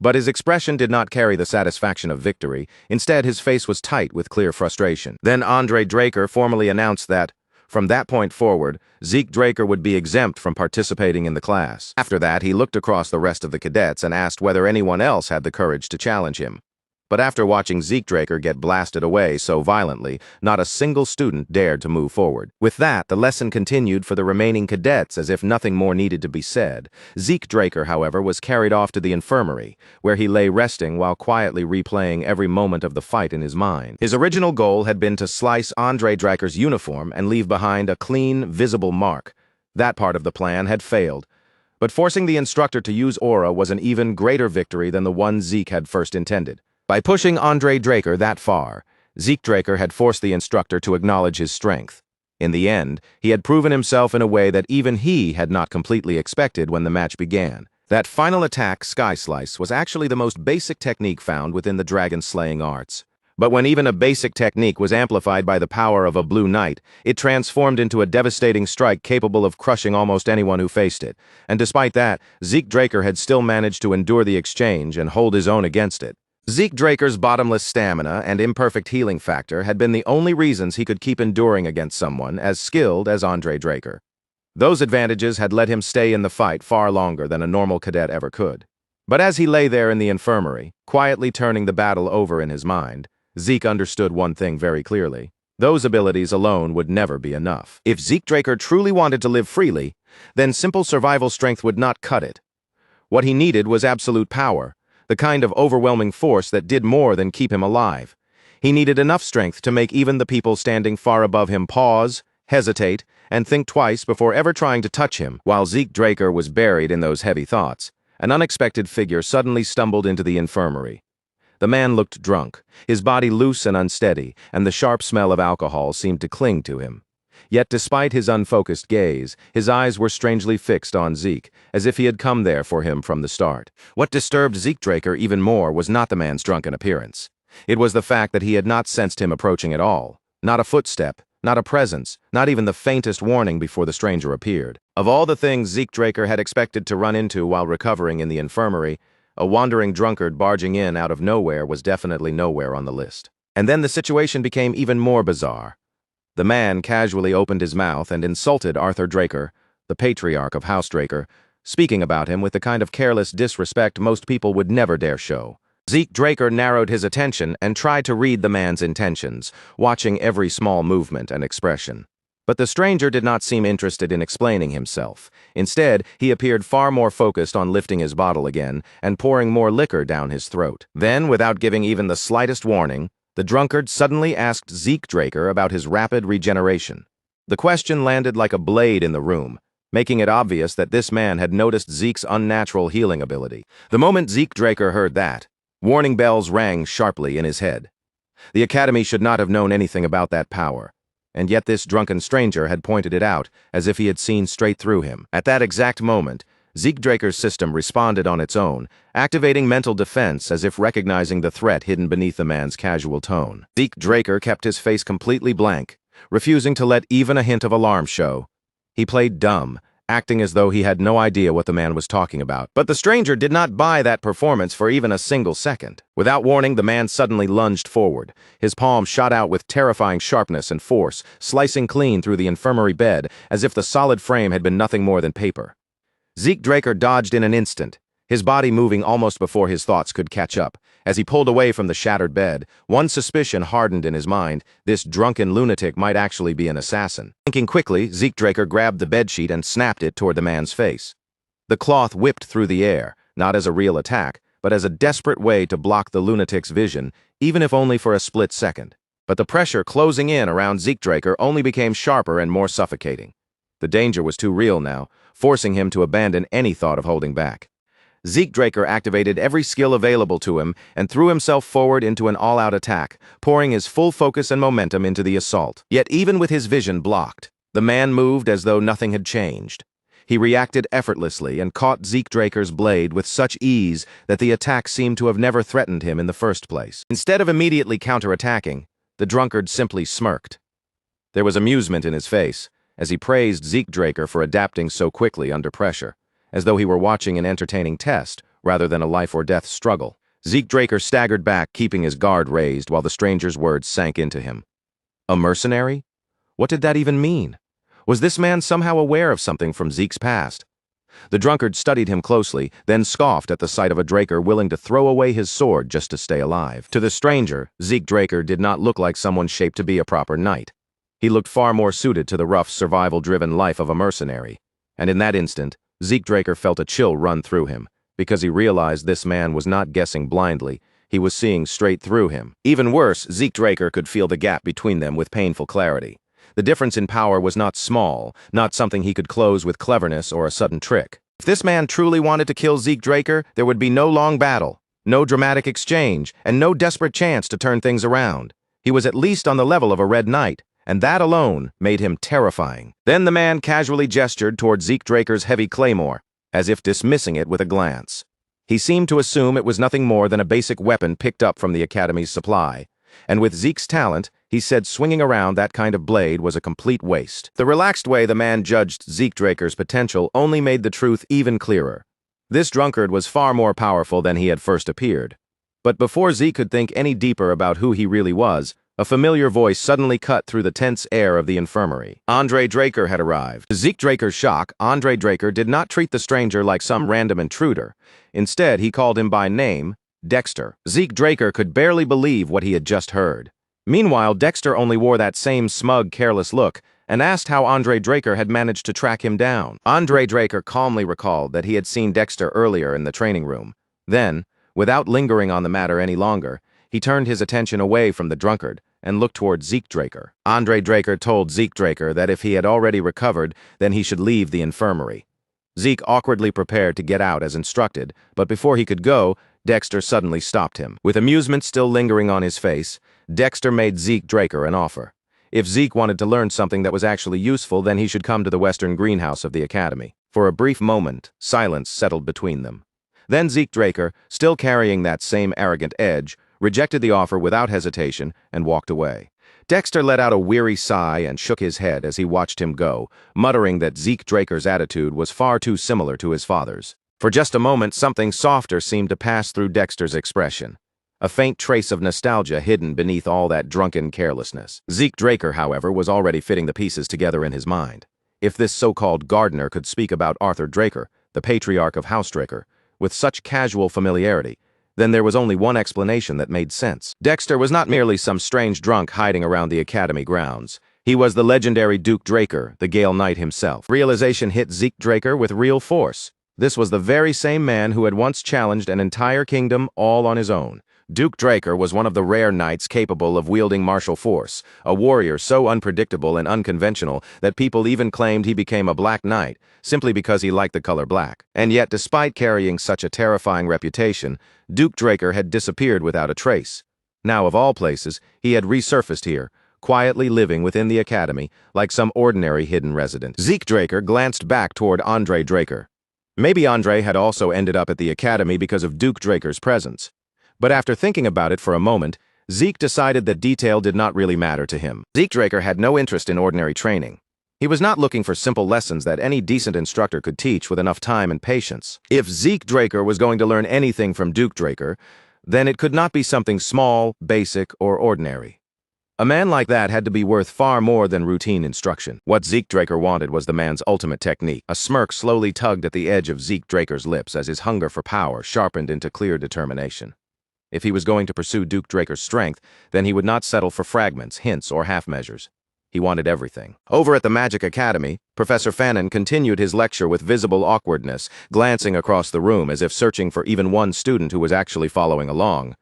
But his expression did not carry the satisfaction of victory. Instead, his face was tight with clear frustration. Then Andre Draker formally announced that, from that point forward, Zeke Draker would be exempt from participating in the class. After that, he looked across the rest of the cadets and asked whether anyone else had the courage to challenge him. But after watching Zeke Draker get blasted away so violently, not a single student dared to move forward. With that, the lesson continued for the remaining cadets as if nothing more needed to be said. Zeke Draker, however, was carried off to the infirmary, where he lay resting while quietly replaying every moment of the fight in his mind. His original goal had been to slice Andre Draker's uniform and leave behind a clean, visible mark. That part of the plan had failed. But forcing the instructor to use aura was an even greater victory than the one Zeke had first intended. By pushing Andre Draker that far, Zeke Draker had forced the instructor to acknowledge his strength. In the end, he had proven himself in a way that even he had not completely expected when the match began. That final attack, Sky Slice, was actually the most basic technique found within the dragon-slaying arts. But when even a basic technique was amplified by the power of a Blue Knight, it transformed into a devastating strike capable of crushing almost anyone who faced it. And despite that, Zeke Draker had still managed to endure the exchange and hold his own against it. Zeke Draker's bottomless stamina and imperfect healing factor had been the only reasons he could keep enduring against someone as skilled as Andre Draker. Those advantages had let him stay in the fight far longer than a normal cadet ever could. But as he lay there in the infirmary, quietly turning the battle over in his mind, Zeke understood one thing very clearly. Those abilities alone would never be enough. If Zeke Draker truly wanted to live freely, then simple survival strength would not cut it. What he needed was absolute power, the kind of overwhelming force that did more than keep him alive. He needed enough strength to make even the people standing far above him pause, hesitate, and think twice before ever trying to touch him. While Zeke Draker was buried in those heavy thoughts, an unexpected figure suddenly stumbled into the infirmary. The man looked drunk, his body loose and unsteady, and the sharp smell of alcohol seemed to cling to him. Yet despite his unfocused gaze, his eyes were strangely fixed on Zeke, as if he had come there for him from the start. What disturbed Zeke Draker even more was not the man's drunken appearance. It was the fact that he had not sensed him approaching at all. Not a footstep, not a presence, not even the faintest warning before the stranger appeared. Of all the things Zeke Draker had expected to run into while recovering in the infirmary, a wandering drunkard barging in out of nowhere was definitely nowhere on the list. And then the situation became even more bizarre. The man casually opened his mouth and insulted Arthur Draker, the patriarch of House Draker, speaking about him with the kind of careless disrespect most people would never dare show. Zeke Draker narrowed his attention and tried to read the man's intentions, watching every small movement and expression. But the stranger did not seem interested in explaining himself. Instead, he appeared far more focused on lifting his bottle again and pouring more liquor down his throat. Then, without giving even the slightest warning, the drunkard suddenly asked Zeke Draker about his rapid regeneration. The question landed like a blade in the room, making it obvious that this man had noticed Zeke's unnatural healing ability. The moment Zeke Draker heard that, warning bells rang sharply in his head. The Academy should not have known anything about that power. And yet this drunken stranger had pointed it out, as if he had seen straight through him. At that exact moment, Zeke Draker's system responded on its own, activating mental defense as if recognizing the threat hidden beneath the man's casual tone. Zeke Draker kept his face completely blank, refusing to let even a hint of alarm show. He played dumb, acting as though he had no idea what the man was talking about. But the stranger did not buy that performance for even a single second. Without warning, the man suddenly lunged forward. His palm shot out with terrifying sharpness and force, slicing clean through the infirmary bed as if the solid frame had been nothing more than paper. Zeke Draker dodged in an instant, his body moving almost before his thoughts could catch up. As he pulled away from the shattered bed, one suspicion hardened in his mind: this drunken lunatic might actually be an assassin. Thinking quickly, Zeke Draker grabbed the bedsheet and snapped it toward the man's face. The cloth whipped through the air, not as a real attack, but as a desperate way to block the lunatic's vision, even if only for a split second. But the pressure closing in around Zeke Draker only became sharper and more suffocating. The danger was too real now, forcing him to abandon any thought of holding back. Zeke Draker activated every skill available to him and threw himself forward into an all-out attack, pouring his full focus and momentum into the assault. Yet even with his vision blocked, the man moved as though nothing had changed. He reacted effortlessly and caught Zeke Draker's blade with such ease that the attack seemed to have never threatened him in the first place. Instead of immediately counterattacking, the drunkard simply smirked. There was amusement in his face, as he praised Zeke Draker for adapting so quickly under pressure, as though he were watching an entertaining test rather than a life-or-death struggle. Zeke Draker staggered back, keeping his guard raised while the stranger's words sank into him. A mercenary? What did that even mean? Was this man somehow aware of something from Zeke's past? The drunkard studied him closely, then scoffed at the sight of a Draker willing to throw away his sword just to stay alive. To the stranger, Zeke Draker did not look like someone shaped to be a proper knight. He looked far more suited to the rough, survival-driven life of a mercenary. And in that instant, Zeke Draker felt a chill run through him, because he realized this man was not guessing blindly, he was seeing straight through him. Even worse, Zeke Draker could feel the gap between them with painful clarity. The difference in power was not small, not something he could close with cleverness or a sudden trick. If this man truly wanted to kill Zeke Draker, there would be no long battle. No dramatic exchange, and no desperate chance to turn things around. He was at least on the level of a red knight, and that alone made him terrifying. Then the man casually gestured toward Zeke Draker's heavy claymore, as if dismissing it with a glance. He seemed to assume it was nothing more than a basic weapon picked up from the Academy's supply, and with Zeke's talent, he said swinging around that kind of blade was a complete waste. The relaxed way the man judged Zeke Draker's potential only made the truth even clearer. This drunkard was far more powerful than he had first appeared. But before Zeke could think any deeper about who he really was, a familiar voice suddenly cut through the tense air of the infirmary. Andre Draker had arrived. To Zeke Draker's shock, Andre Draker did not treat the stranger like some random intruder. Instead, he called him by name, Dexter. Zeke Draker could barely believe what he had just heard. Meanwhile, Dexter only wore that same smug, careless look and asked how Andre Draker had managed to track him down. Andre Draker calmly recalled that he had seen Dexter earlier in the training room. Then, without lingering on the matter any longer, he turned his attention away from the drunkard and looked toward Zeke Draker. Andre Draker told Zeke Draker that if he had already recovered, then he should leave the infirmary. Zeke awkwardly prepared to get out as instructed, but before he could go, Dexter suddenly stopped him. With amusement still lingering on his face, Dexter made Zeke Draker an offer. If Zeke wanted to learn something that was actually useful, then he should come to the western greenhouse of the Academy. For a brief moment, silence settled between them. Then Zeke Draker, still carrying that same arrogant edge, rejected the offer without hesitation and walked away. Dexter let out a weary sigh and shook his head as he watched him go, muttering that Zeke Draker's attitude was far too similar to his father's. For just a moment, something softer seemed to pass through Dexter's expression. A faint trace of nostalgia hidden beneath all that drunken carelessness. Zeke Draker, however, was already fitting the pieces together in his mind. If this so-called gardener could speak about Arthur Draker, the patriarch of House Draker, with such casual familiarity, then there was only one explanation that made sense. Dexter was not merely some strange drunk hiding around the Academy grounds. He was the legendary Duke Draker, the Gale Knight himself. Realization hit Zeke Draker with real force. This was the very same man who had once challenged an entire kingdom all on his own. Duke Draker was one of the rare knights capable of wielding martial force, a warrior so unpredictable and unconventional that people even claimed he became a black knight simply because he liked the color black. And yet, despite carrying such a terrifying reputation, Duke Draker had disappeared without a trace. Now, of all places, he had resurfaced here, quietly living within the Academy like some ordinary hidden resident. Zeke Draker glanced back toward Andre Draker. Maybe Andre had also ended up at the Academy because of Duke Draker's presence. But after thinking about it for a moment, Zeke decided that detail did not really matter to him. Zeke Draker had no interest in ordinary training. He was not looking for simple lessons that any decent instructor could teach with enough time and patience. If Zeke Draker was going to learn anything from Duke Draker, then it could not be something small, basic, or ordinary. A man like that had to be worth far more than routine instruction. What Zeke Draker wanted was the man's ultimate technique. A smirk slowly tugged at the edge of Zeke Draker's lips as his hunger for power sharpened into clear determination. If he was going to pursue Duke Draker's strength, then he would not settle for fragments, hints, or half-measures. He wanted everything. Over at the Magic Academy, Professor Fannin continued his lecture with visible awkwardness, glancing across the room as if searching for even one student who was actually following along.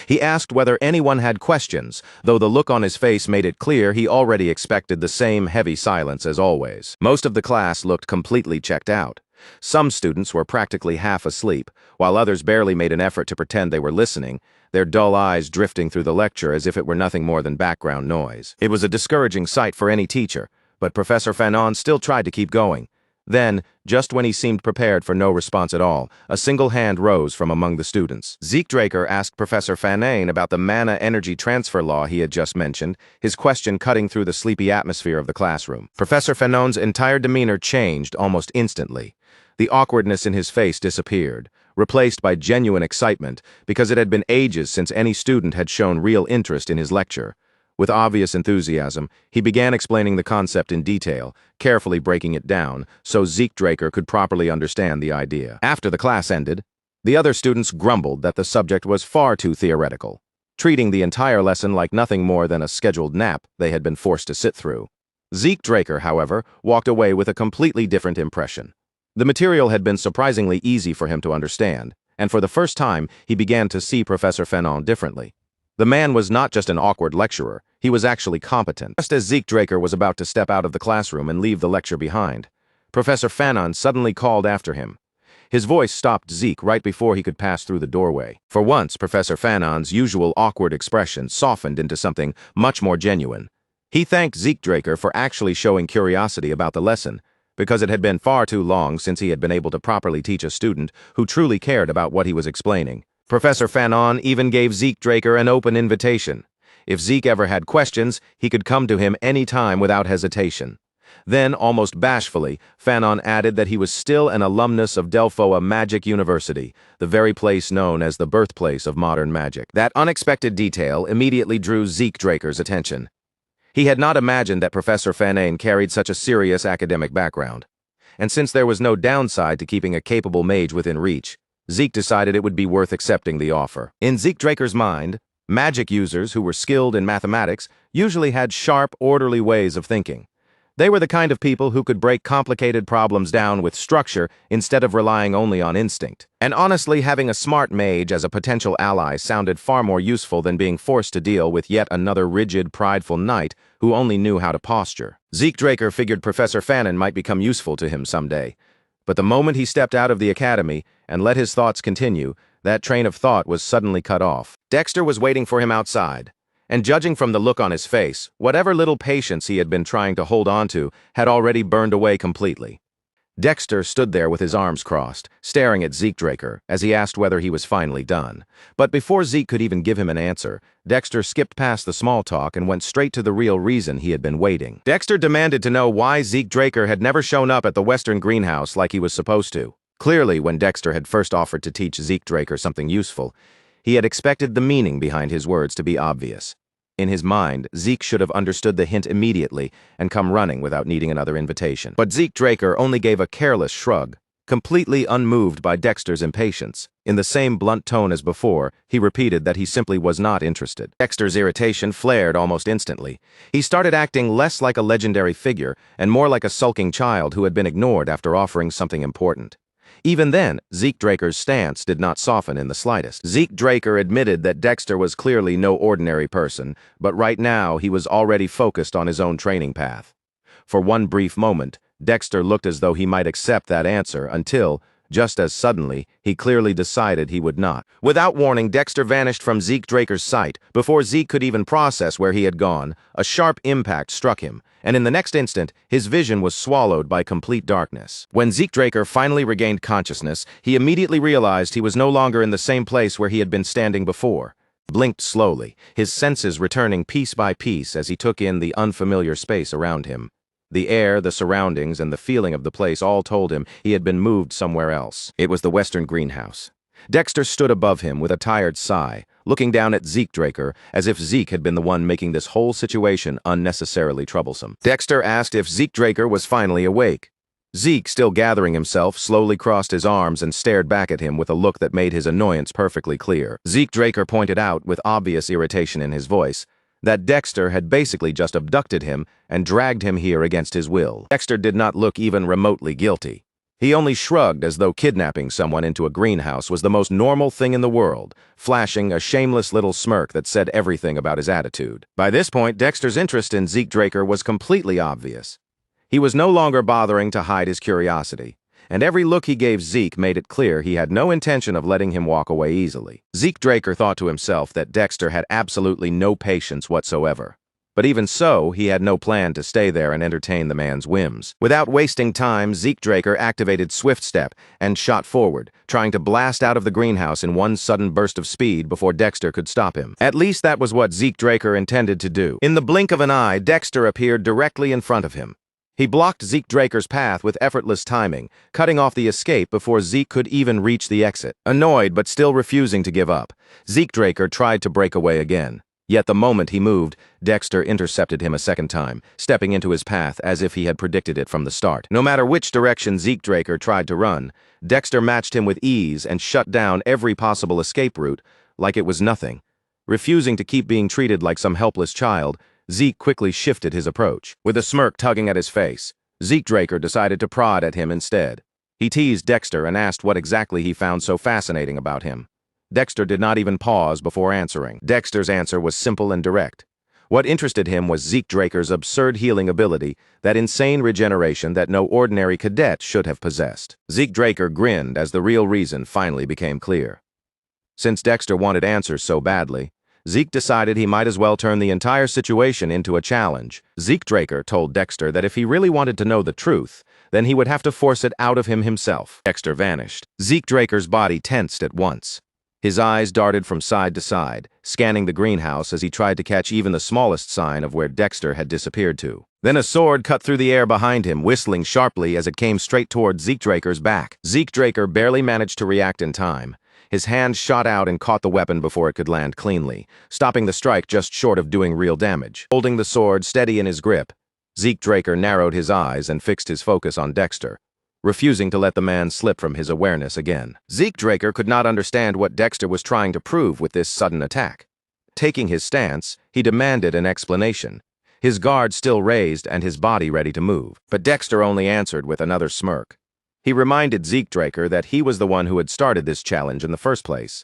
He asked whether anyone had questions, though the look on his face made it clear he already expected the same heavy silence as always. Most of the class looked completely checked out. Some students were practically half asleep, while others barely made an effort to pretend they were listening, their dull eyes drifting through the lecture as if it were nothing more than background noise. It was a discouraging sight for any teacher, but Professor Fanon still tried to keep going. Then, just when he seemed prepared for no response at all, a single hand rose from among the students. Zeke Draker asked Professor Fanon about the mana energy transfer law he had just mentioned, his question cutting through the sleepy atmosphere of the classroom. Professor Fanon's entire demeanor changed almost instantly. The awkwardness in his face disappeared, replaced by genuine excitement, because it had been ages since any student had shown real interest in his lecture. With obvious enthusiasm, he began explaining the concept in detail, carefully breaking it down, so Zeke Draker could properly understand the idea. After the class ended, the other students grumbled that the subject was far too theoretical, treating the entire lesson like nothing more than a scheduled nap they had been forced to sit through. Zeke Draker, however, walked away with a completely different impression. The material had been surprisingly easy for him to understand, and for the first time, he began to see Professor Fanon differently. The man was not just an awkward lecturer, he was actually competent. Just as Zeke Draker was about to step out of the classroom and leave the lecture behind, Professor Fanon suddenly called after him. His voice stopped Zeke right before he could pass through the doorway. For once, Professor Fanon's usual awkward expression softened into something much more genuine. He thanked Zeke Draker for actually showing curiosity about the lesson, because it had been far too long since he had been able to properly teach a student who truly cared about what he was explaining. Professor Fanon even gave Zeke Draker an open invitation. If Zeke ever had questions, he could come to him any time without hesitation. Then, almost bashfully, Fanon added that he was still an alumnus of Delphoa Magic University, the very place known as the birthplace of modern magic. That unexpected detail immediately drew Zeke Draker's attention. He had not imagined that Professor Fanon carried such a serious academic background. And since there was no downside to keeping a capable mage within reach, Zeke decided it would be worth accepting the offer. In Zeke Draker's mind, magic users who were skilled in mathematics usually had sharp, orderly ways of thinking. They were the kind of people who could break complicated problems down with structure instead of relying only on instinct. And honestly, having a smart mage as a potential ally sounded far more useful than being forced to deal with yet another rigid, prideful knight who only knew how to posture. Zeke Draker figured Professor Fanon might become useful to him someday. But the moment he stepped out of the academy and let his thoughts continue, that train of thought was suddenly cut off. Dexter was waiting for him outside. And judging from the look on his face, whatever little patience he had been trying to hold on to had already burned away completely. Dexter stood there with his arms crossed, staring at Zeke Draker as he asked whether he was finally done. But before Zeke could even give him an answer, Dexter skipped past the small talk and went straight to the real reason he had been waiting. Dexter demanded to know why Zeke Draker had never shown up at the Western Greenhouse like he was supposed to. Clearly, when Dexter had first offered to teach Zeke Draker something useful, he had expected the meaning behind his words to be obvious. In his mind, Zeke should have understood the hint immediately and come running without needing another invitation. But Zeke Draker only gave a careless shrug, completely unmoved by Dexter's impatience. In the same blunt tone as before, he repeated that he simply was not interested. Dexter's irritation flared almost instantly. He started acting less like a legendary figure and more like a sulking child who had been ignored after offering something important. Even then, Zeke Draker's stance did not soften in the slightest. Zeke Draker admitted that Dexter was clearly no ordinary person, but right now he was already focused on his own training path. For one brief moment, Dexter looked as though he might accept that answer until, just as suddenly, he clearly decided he would not. Without warning, Dexter vanished from Zeke Draker's sight. Before Zeke could even process where he had gone, a sharp impact struck him, and in the next instant, his vision was swallowed by complete darkness. When Zeke Draker finally regained consciousness, he immediately realized he was no longer in the same place where he had been standing before. Blinked slowly, his senses returning piece by piece as he took in the unfamiliar space around him. The air, the surroundings, and the feeling of the place all told him he had been moved somewhere else. It was the Western Greenhouse. Dexter stood above him with a tired sigh, looking down at Zeke Draker as if Zeke had been the one making this whole situation unnecessarily troublesome. Dexter asked if Zeke Draker was finally awake. Zeke, still gathering himself, slowly crossed his arms and stared back at him with a look that made his annoyance perfectly clear. Zeke Draker pointed out, with obvious irritation in his voice, that Dexter had basically just abducted him and dragged him here against his will. Dexter did not look even remotely guilty. He only shrugged as though kidnapping someone into a greenhouse was the most normal thing in the world, flashing a shameless little smirk that said everything about his attitude. By this point, Dexter's interest in Zeke Draker was completely obvious. He was no longer bothering to hide his curiosity, and every look he gave Zeke made it clear he had no intention of letting him walk away easily. Zeke Draker thought to himself that Dexter had absolutely no patience whatsoever. But even so, he had no plan to stay there and entertain the man's whims. Without wasting time, Zeke Draker activated Swift Step and shot forward, trying to blast out of the greenhouse in one sudden burst of speed before Dexter could stop him. At least that was what Zeke Draker intended to do. In the blink of an eye, Dexter appeared directly in front of him. He blocked Zeke Draker's path with effortless timing, cutting off the escape before Zeke could even reach the exit. Annoyed but still refusing to give up, Zeke Draker tried to break away again. Yet the moment he moved, Dexter intercepted him a second time, stepping into his path as if he had predicted it from the start. No matter which direction Zeke Draker tried to run, Dexter matched him with ease and shut down every possible escape route like it was nothing. Refusing to keep being treated like some helpless child, Zeke quickly shifted his approach. With a smirk tugging at his face, Zeke Draker decided to prod at him instead. He teased Dexter and asked what exactly he found so fascinating about him. Dexter did not even pause before answering. Dexter's answer was simple and direct. What interested him was Zeke Draker's absurd healing ability, that insane regeneration that no ordinary cadet should have possessed. Zeke Draker grinned as the real reason finally became clear. Since Dexter wanted answers so badly, Zeke decided he might as well turn the entire situation into a challenge. Zeke Draker told Dexter that if he really wanted to know the truth, then he would have to force it out of him himself. Dexter vanished. Zeke Draker's body tensed at once. His eyes darted from side to side, scanning the greenhouse as he tried to catch even the smallest sign of where Dexter had disappeared to. Then a sword cut through the air behind him, whistling sharply as it came straight toward Zeke Draker's back. Zeke Draker barely managed to react in time. His hand shot out and caught the weapon before it could land cleanly, stopping the strike just short of doing real damage. Holding the sword steady in his grip, Zeke Draker narrowed his eyes and fixed his focus on Dexter, refusing to let the man slip from his awareness again. Zeke Draker could not understand what Dexter was trying to prove with this sudden attack. Taking his stance, he demanded an explanation, his guard still raised and his body ready to move. But Dexter only answered with another smirk. He reminded Zeke Draker that he was the one who had started this challenge in the first place.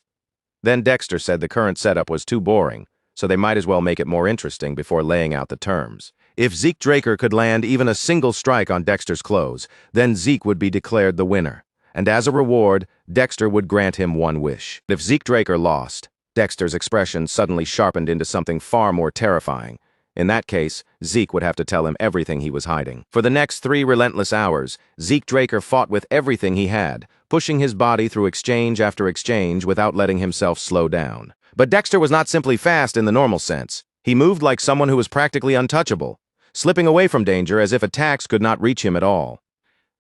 Then Dexter said the current setup was too boring, so they might as well make it more interesting before laying out the terms. If Zeke Draker could land even a single strike on Dexter's clothes, then Zeke would be declared the winner, and as a reward, Dexter would grant him one wish. If Zeke Draker lost, Dexter's expression suddenly sharpened into something far more terrifying. In that case, Zeke would have to tell him everything he was hiding. For the next 3 relentless hours, Zeke Draker fought with everything he had, pushing his body through exchange after exchange without letting himself slow down. But Dexter was not simply fast in the normal sense. He moved like someone who was practically untouchable, slipping away from danger as if attacks could not reach him at all.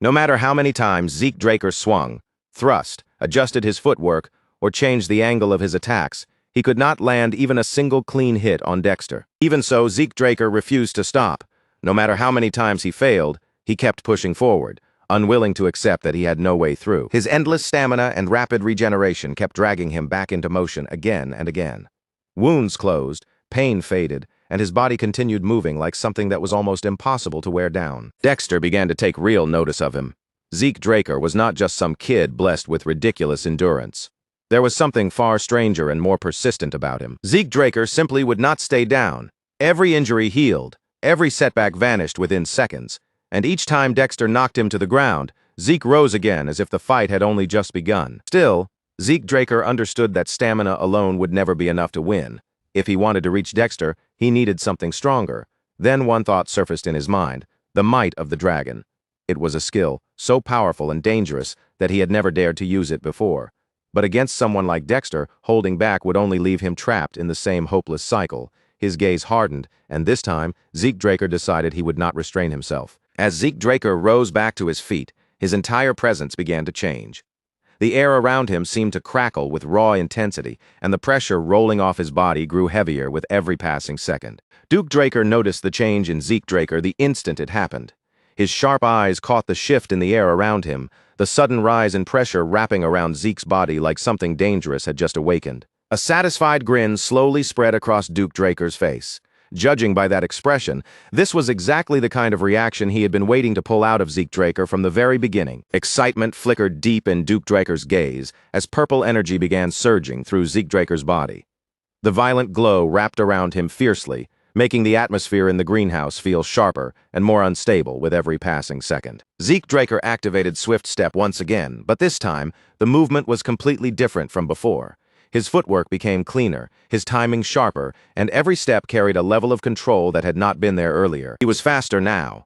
No matter how many times Zeke Draker swung, thrust, adjusted his footwork, or changed the angle of his attacks, he could not land even a single clean hit on Dexter. Even so, Zeke Draker refused to stop. No matter how many times he failed, he kept pushing forward, unwilling to accept that he had no way through. His endless stamina and rapid regeneration kept dragging him back into motion again and again. Wounds closed, pain faded, and his body continued moving like something that was almost impossible to wear down. Dexter began to take real notice of him. Zeke Draker was not just some kid blessed with ridiculous endurance. There was something far stranger and more persistent about him. Zeke Draker simply would not stay down. Every injury healed, every setback vanished within seconds, and each time Dexter knocked him to the ground, Zeke rose again as if the fight had only just begun. Still, Zeke Draker understood that stamina alone would never be enough to win. If he wanted to reach Dexter, he needed something stronger. Then one thought surfaced in his mind: the might of the dragon. It was a skill so powerful and dangerous that he had never dared to use it before. But against someone like Dexter, holding back would only leave him trapped in the same hopeless cycle. His gaze hardened, and this time, Zeke Draker decided he would not restrain himself. As Zeke Draker rose back to his feet, his entire presence began to change. The air around him seemed to crackle with raw intensity, and the pressure rolling off his body grew heavier with every passing second. Duke Draker noticed the change in Zeke Draker the instant it happened. His sharp eyes caught the shift in the air around him, the sudden rise in pressure wrapping around Zeke's body like something dangerous had just awakened. A satisfied grin slowly spread across Duke Draker's face. Judging by that expression, this was exactly the kind of reaction he had been waiting to pull out of Zeke Draker from the very beginning. Excitement flickered deep in Duke Draker's gaze as purple energy began surging through Zeke Draker's body. The violent glow wrapped around him fiercely, making the atmosphere in the greenhouse feel sharper and more unstable with every passing second. Zeke Draker activated Swift Step once again, but this time, the movement was completely different from before. His footwork became cleaner, his timing sharper, and every step carried a level of control that had not been there earlier. He was faster now.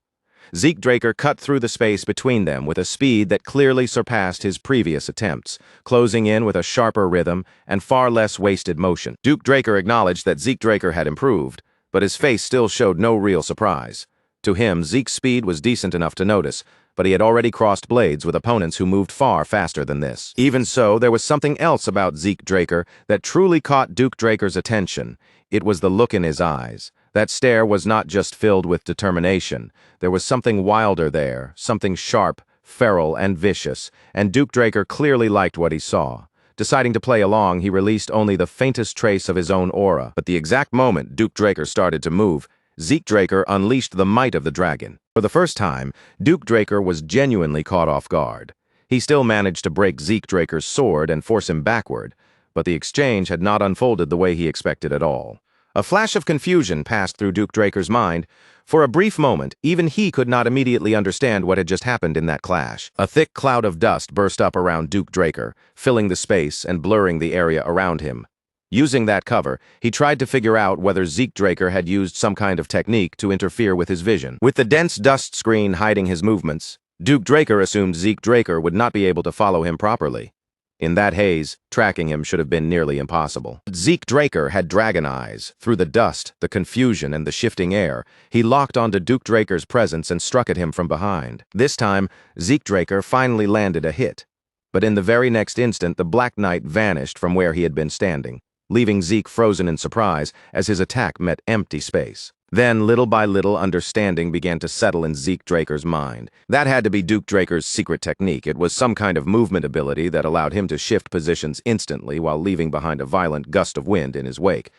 Zeke Draker cut through the space between them with a speed that clearly surpassed his previous attempts, closing in with a sharper rhythm and far less wasted motion. Duke Draker acknowledged that Zeke Draker had improved, but his face still showed no real surprise. To him, Zeke's speed was decent enough to notice, but he had already crossed blades with opponents who moved far faster than this. Even so, there was something else about Zeke Draker that truly caught Duke Draker's attention. It was the look in his eyes. That stare was not just filled with determination. There was something wilder there, something sharp, feral, and vicious, and Duke Draker clearly liked what he saw. Deciding to play along, he released only the faintest trace of his own aura. But the exact moment Duke Draker started to move, Zeke Draker unleashed the might of the dragon. For the first time, Duke Draker was genuinely caught off guard. He still managed to break Zeke Draker's sword and force him backward, but the exchange had not unfolded the way he expected at all. A flash of confusion passed through Duke Draker's mind. For a brief moment, even he could not immediately understand what had just happened in that clash. A thick cloud of dust burst up around Duke Draker, filling the space and blurring the area around him. Using that cover, he tried to figure out whether Zeke Draker had used some kind of technique to interfere with his vision. With the dense dust screen hiding his movements, Duke Draker assumed Zeke Draker would not be able to follow him properly. In that haze, tracking him should have been nearly impossible. Zeke Draker had dragon eyes. Through the dust, the confusion, and the shifting air, he locked onto Duke Draker's presence and struck at him from behind. This time, Zeke Draker finally landed a hit. But in the very next instant, the Black Knight vanished from where he had been standing, leaving Zeke frozen in surprise as his attack met empty space. Then, little by little, understanding began to settle in Zeke Draker's mind. That had to be Duke Draker's secret technique. It was some kind of movement ability that allowed him to shift positions instantly while leaving behind a violent gust of wind in his wake.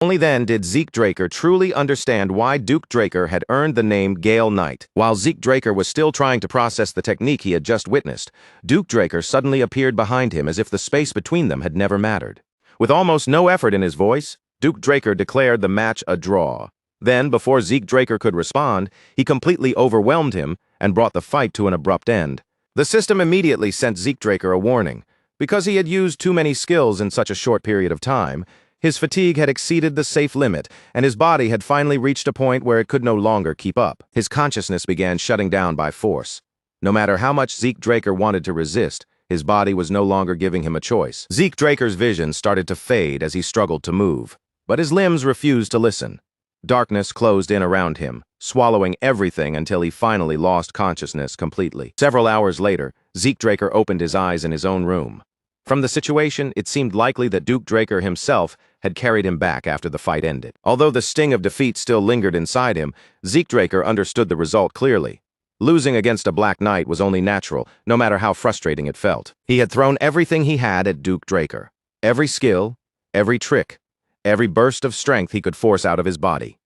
Only then did Zeke Draker truly understand why Duke Draker had earned the name Gale Knight. While Zeke Draker was still trying to process the technique he had just witnessed, Duke Draker suddenly appeared behind him as if the space between them had never mattered. With almost no effort in his voice, Duke Draker declared the match a draw. Then, before Zeke Draker could respond, he completely overwhelmed him and brought the fight to an abrupt end. The system immediately sent Zeke Draker a warning. Because he had used too many skills in such a short period of time, his fatigue had exceeded the safe limit, and his body had finally reached a point where it could no longer keep up. His consciousness began shutting down by force. No matter how much Zeke Draker wanted to resist, his body was no longer giving him a choice. Zeke Draker's vision started to fade as he struggled to move, but his limbs refused to listen. Darkness closed in around him, swallowing everything until he finally lost consciousness completely. Several hours later, Zeke Draker opened his eyes in his own room. From the situation, it seemed likely that Duke Draker himself had carried him back after the fight ended. Although the sting of defeat still lingered inside him, Zeke Draker understood the result clearly. Losing against a Black Knight was only natural, no matter how frustrating it felt. He had thrown everything he had at Duke Draker. Every skill, every trick, every burst of strength he could force out of his body.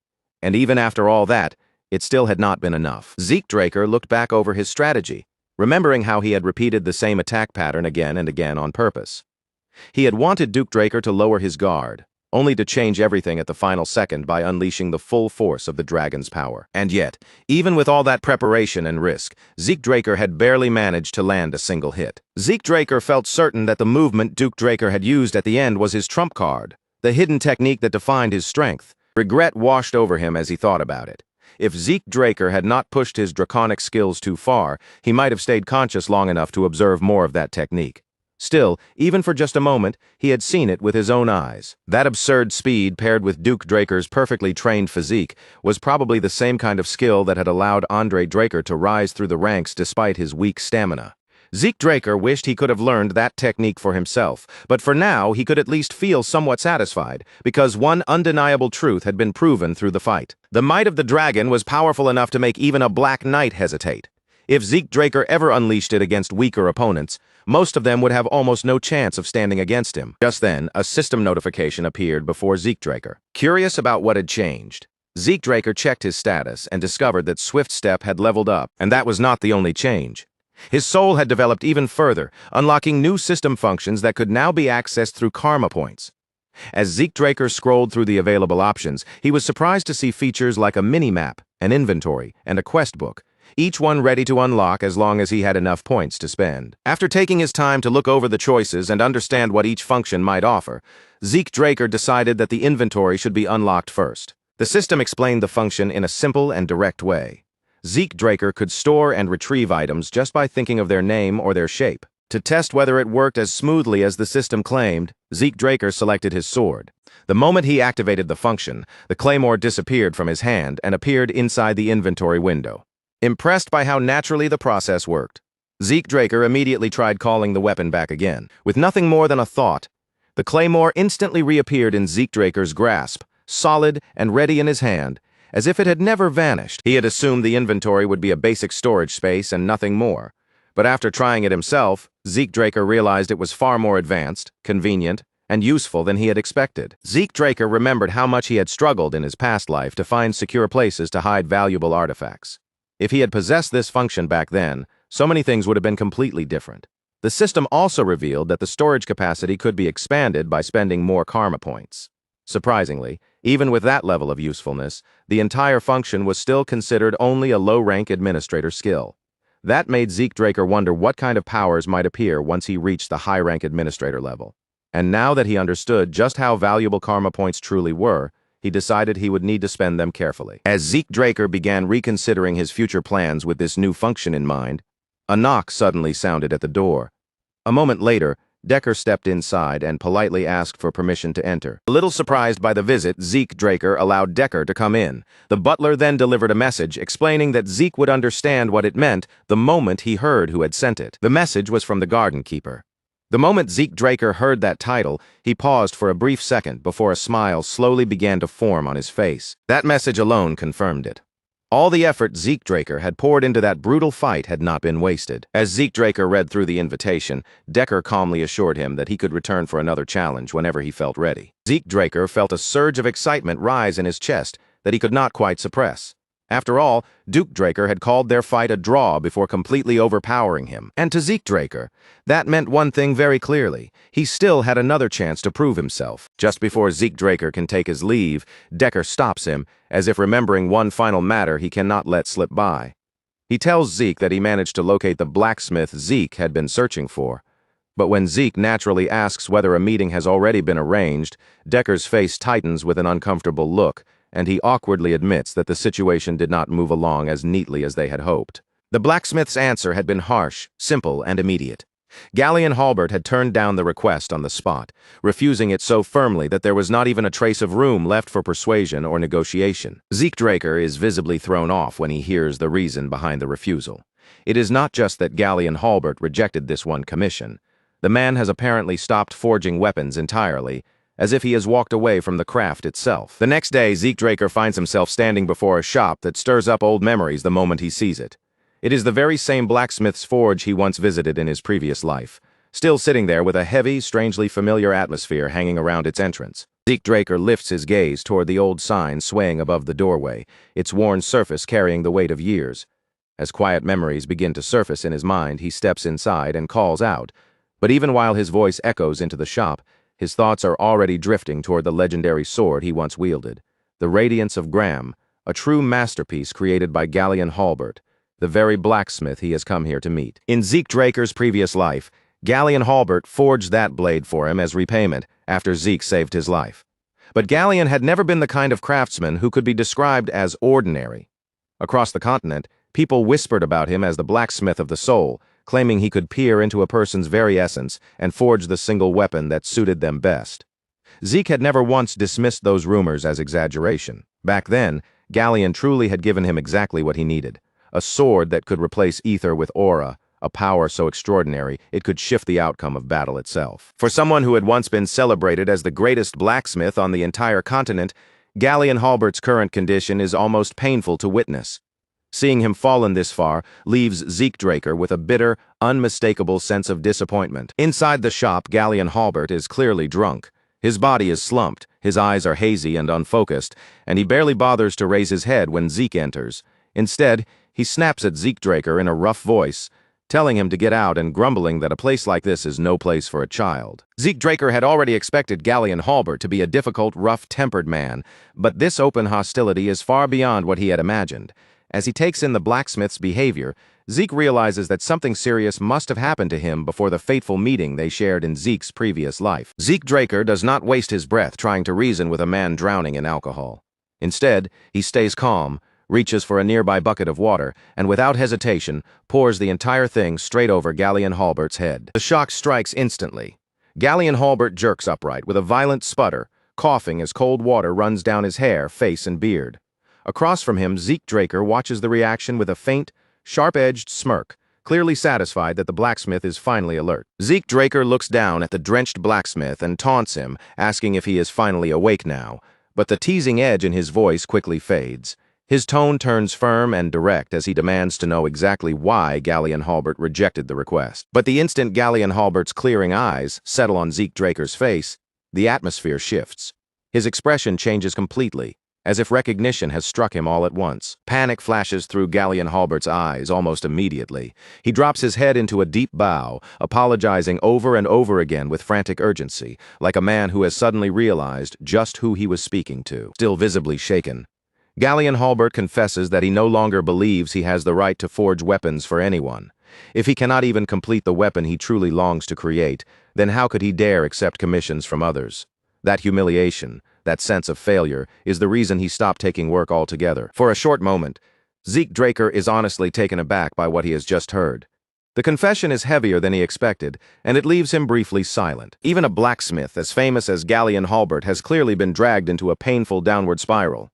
And even after all that, it still had not been enough. Zeke Draker looked back over his strategy, remembering how he had repeated the same attack pattern again and again on purpose. He had wanted Duke Draker to lower his guard, only to change everything at the final second by unleashing the full force of the dragon's power. And yet, even with all that preparation and risk, Zeke Draker had barely managed to land a single hit. Zeke Draker felt certain that the movement Duke Draker had used at the end was his trump card, the hidden technique that defined his strength. Regret washed over him as he thought about it. If Zeke Draker had not pushed his draconic skills too far, he might have stayed conscious long enough to observe more of that technique. Still, even for just a moment, he had seen it with his own eyes. That absurd speed paired with Duke Draker's perfectly trained physique was probably the same kind of skill that had allowed Andre Draker to rise through the ranks despite his weak stamina. Zeke Draker wished he could have learned that technique for himself, but for now he could at least feel somewhat satisfied, because one undeniable truth had been proven through the fight. The might of the dragon was powerful enough to make even a Black Knight hesitate. If Zeke Draker ever unleashed it against weaker opponents, most of them would have almost no chance of standing against him. Just then, a system notification appeared before Zeke Draker. Curious about what had changed, Zeke Draker checked his status and discovered that Swift Step had leveled up, and that was not the only change. His soul had developed even further, unlocking new system functions that could now be accessed through karma points. As Zeke Draker scrolled through the available options, he was surprised to see features like a mini-map, an inventory, and a quest book, each one ready to unlock as long as he had enough points to spend. After taking his time to look over the choices and understand what each function might offer, Zeke Draker decided that the inventory should be unlocked first. The system explained the function in a simple and direct way. Zeke Draker could store and retrieve items just by thinking of their name or their shape. To test whether it worked as smoothly as the system claimed, Zeke Draker selected his sword. The moment he activated the function, the claymore disappeared from his hand and appeared inside the inventory window. Impressed by how naturally the process worked, Zeke Draker immediately tried calling the weapon back again. With nothing more than a thought, the claymore instantly reappeared in Zeke Draker's grasp, solid and ready in his hand, as if it had never vanished. He had assumed the inventory would be a basic storage space and nothing more. But after trying it himself, Zeke Draker realized it was far more advanced, convenient, and useful than he had expected. Zeke Draker remembered how much he had struggled in his past life to find secure places to hide valuable artifacts. If he had possessed this function back then, so many things would have been completely different. The system also revealed that the storage capacity could be expanded by spending more karma points. Surprisingly, even with that level of usefulness, the entire function was still considered only a low-rank administrator skill. That made Zeke Draker wonder what kind of powers might appear once he reached the high-rank administrator level. And now that he understood just how valuable karma points truly were, he decided he would need to spend them carefully. As Zeke Draker began reconsidering his future plans with this new function in mind, a knock suddenly sounded at the door. A moment later, Decker stepped inside and politely asked for permission to enter. A little surprised by the visit, Zeke Draker allowed Decker to come in. The butler then delivered a message explaining that Zeke would understand what it meant the moment he heard who had sent it. The message was from the garden keeper. The moment Zeke Draker heard that title, he paused for a brief second before a smile slowly began to form on his face. That message alone confirmed it. All the effort Zeke Draker had poured into that brutal fight had not been wasted. As Zeke Draker read through the invitation, Decker calmly assured him that he could return for another challenge whenever he felt ready. Zeke Draker felt a surge of excitement rise in his chest that he could not quite suppress. After all, Duke Draker had called their fight a draw before completely overpowering him. And to Zeke Draker, that meant one thing very clearly. He still had another chance to prove himself. Just before Zeke Draker can take his leave, Decker stops him, as if remembering one final matter he cannot let slip by. He tells Zeke that he managed to locate the blacksmith Zeke had been searching for. But when Zeke naturally asks whether a meeting has already been arranged, Decker's face tightens with an uncomfortable look, and he awkwardly admits that the situation did not move along as neatly as they had hoped. The blacksmith's answer had been harsh, simple, and immediate. Galleon Halbert had turned down the request on the spot, refusing it so firmly that there was not even a trace of room left for persuasion or negotiation. Zeke Draker is visibly thrown off when he hears the reason behind the refusal. It is not just that Galleon Halbert rejected this one commission. The man has apparently stopped forging weapons entirely, as if he has walked away from the craft itself. The next day, Zeke Draker finds himself standing before a shop that stirs up old memories the moment he sees it. It is the very same blacksmith's forge he once visited in his previous life, still sitting there with a heavy, strangely familiar atmosphere hanging around its entrance. Zeke Draker lifts his gaze toward the old sign swaying above the doorway, its worn surface carrying the weight of years. As quiet memories begin to surface in his mind, he steps inside and calls out. But even while his voice echoes into the shop, his thoughts are already drifting toward the legendary sword he once wielded, the Radiance of Graham, a true masterpiece created by Galleon Halbert, the very blacksmith he has come here to meet. In Zeke Draker's previous life, Galleon Halbert forged that blade for him as repayment after Zeke saved his life. But Galleon had never been the kind of craftsman who could be described as ordinary. Across the continent, people whispered about him as the blacksmith of the soul, claiming he could peer into a person's very essence and forge the single weapon that suited them best. Zeke had never once dismissed those rumors as exaggeration. Back then, Galleon truly had given him exactly what he needed, a sword that could replace ether with aura, a power so extraordinary it could shift the outcome of battle itself. For someone who had once been celebrated as the greatest blacksmith on the entire continent, Galleon Halbert's current condition is almost painful to witness. Seeing him fallen this far leaves Zeke Draker with a bitter, unmistakable sense of disappointment. Inside the shop, Galleon Halbert is clearly drunk. His body is slumped, his eyes are hazy and unfocused, and he barely bothers to raise his head when Zeke enters. Instead, he snaps at Zeke Draker in a rough voice, telling him to get out and grumbling that a place like this is no place for a child. Zeke Draker had already expected Galleon Halbert to be a difficult, rough-tempered man, but this open hostility is far beyond what he had imagined. As he takes in the blacksmith's behavior, Zeke realizes that something serious must have happened to him before the fateful meeting they shared in Zeke's previous life. Zeke Draker does not waste his breath trying to reason with a man drowning in alcohol. Instead, he stays calm, reaches for a nearby bucket of water, and without hesitation, pours the entire thing straight over Galleon Halbert's head. The shock strikes instantly. Galleon Halbert jerks upright with a violent sputter, coughing as cold water runs down his hair, face, and beard. Across from him, Zeke Draker watches the reaction with a faint, sharp-edged smirk, clearly satisfied that the blacksmith is finally alert. Zeke Draker looks down at the drenched blacksmith and taunts him, asking if he is finally awake now, but the teasing edge in his voice quickly fades. His tone turns firm and direct as he demands to know exactly why Galleon Halbert rejected the request. But the instant Galleon Halbert's clearing eyes settle on Zeke Draker's face, the atmosphere shifts. His expression changes completely. as if recognition has struck him all at once. Panic flashes through Galleon Halbert's eyes almost immediately. He drops his head into a deep bow, apologizing over and over again with frantic urgency, like a man who has suddenly realized just who he was speaking to. Still visibly shaken, Galleon Halbert confesses that he no longer believes he has the right to forge weapons for anyone. If he cannot even complete the weapon he truly longs to create, then how could he dare accept commissions from others? That humiliation, that sense of failure, is the reason he stopped taking work altogether. For a short moment, Zeke Draker is honestly taken aback by what he has just heard. The confession is heavier than he expected, and it leaves him briefly silent. Even a blacksmith as famous as Galleon Halbert has clearly been dragged into a painful downward spiral.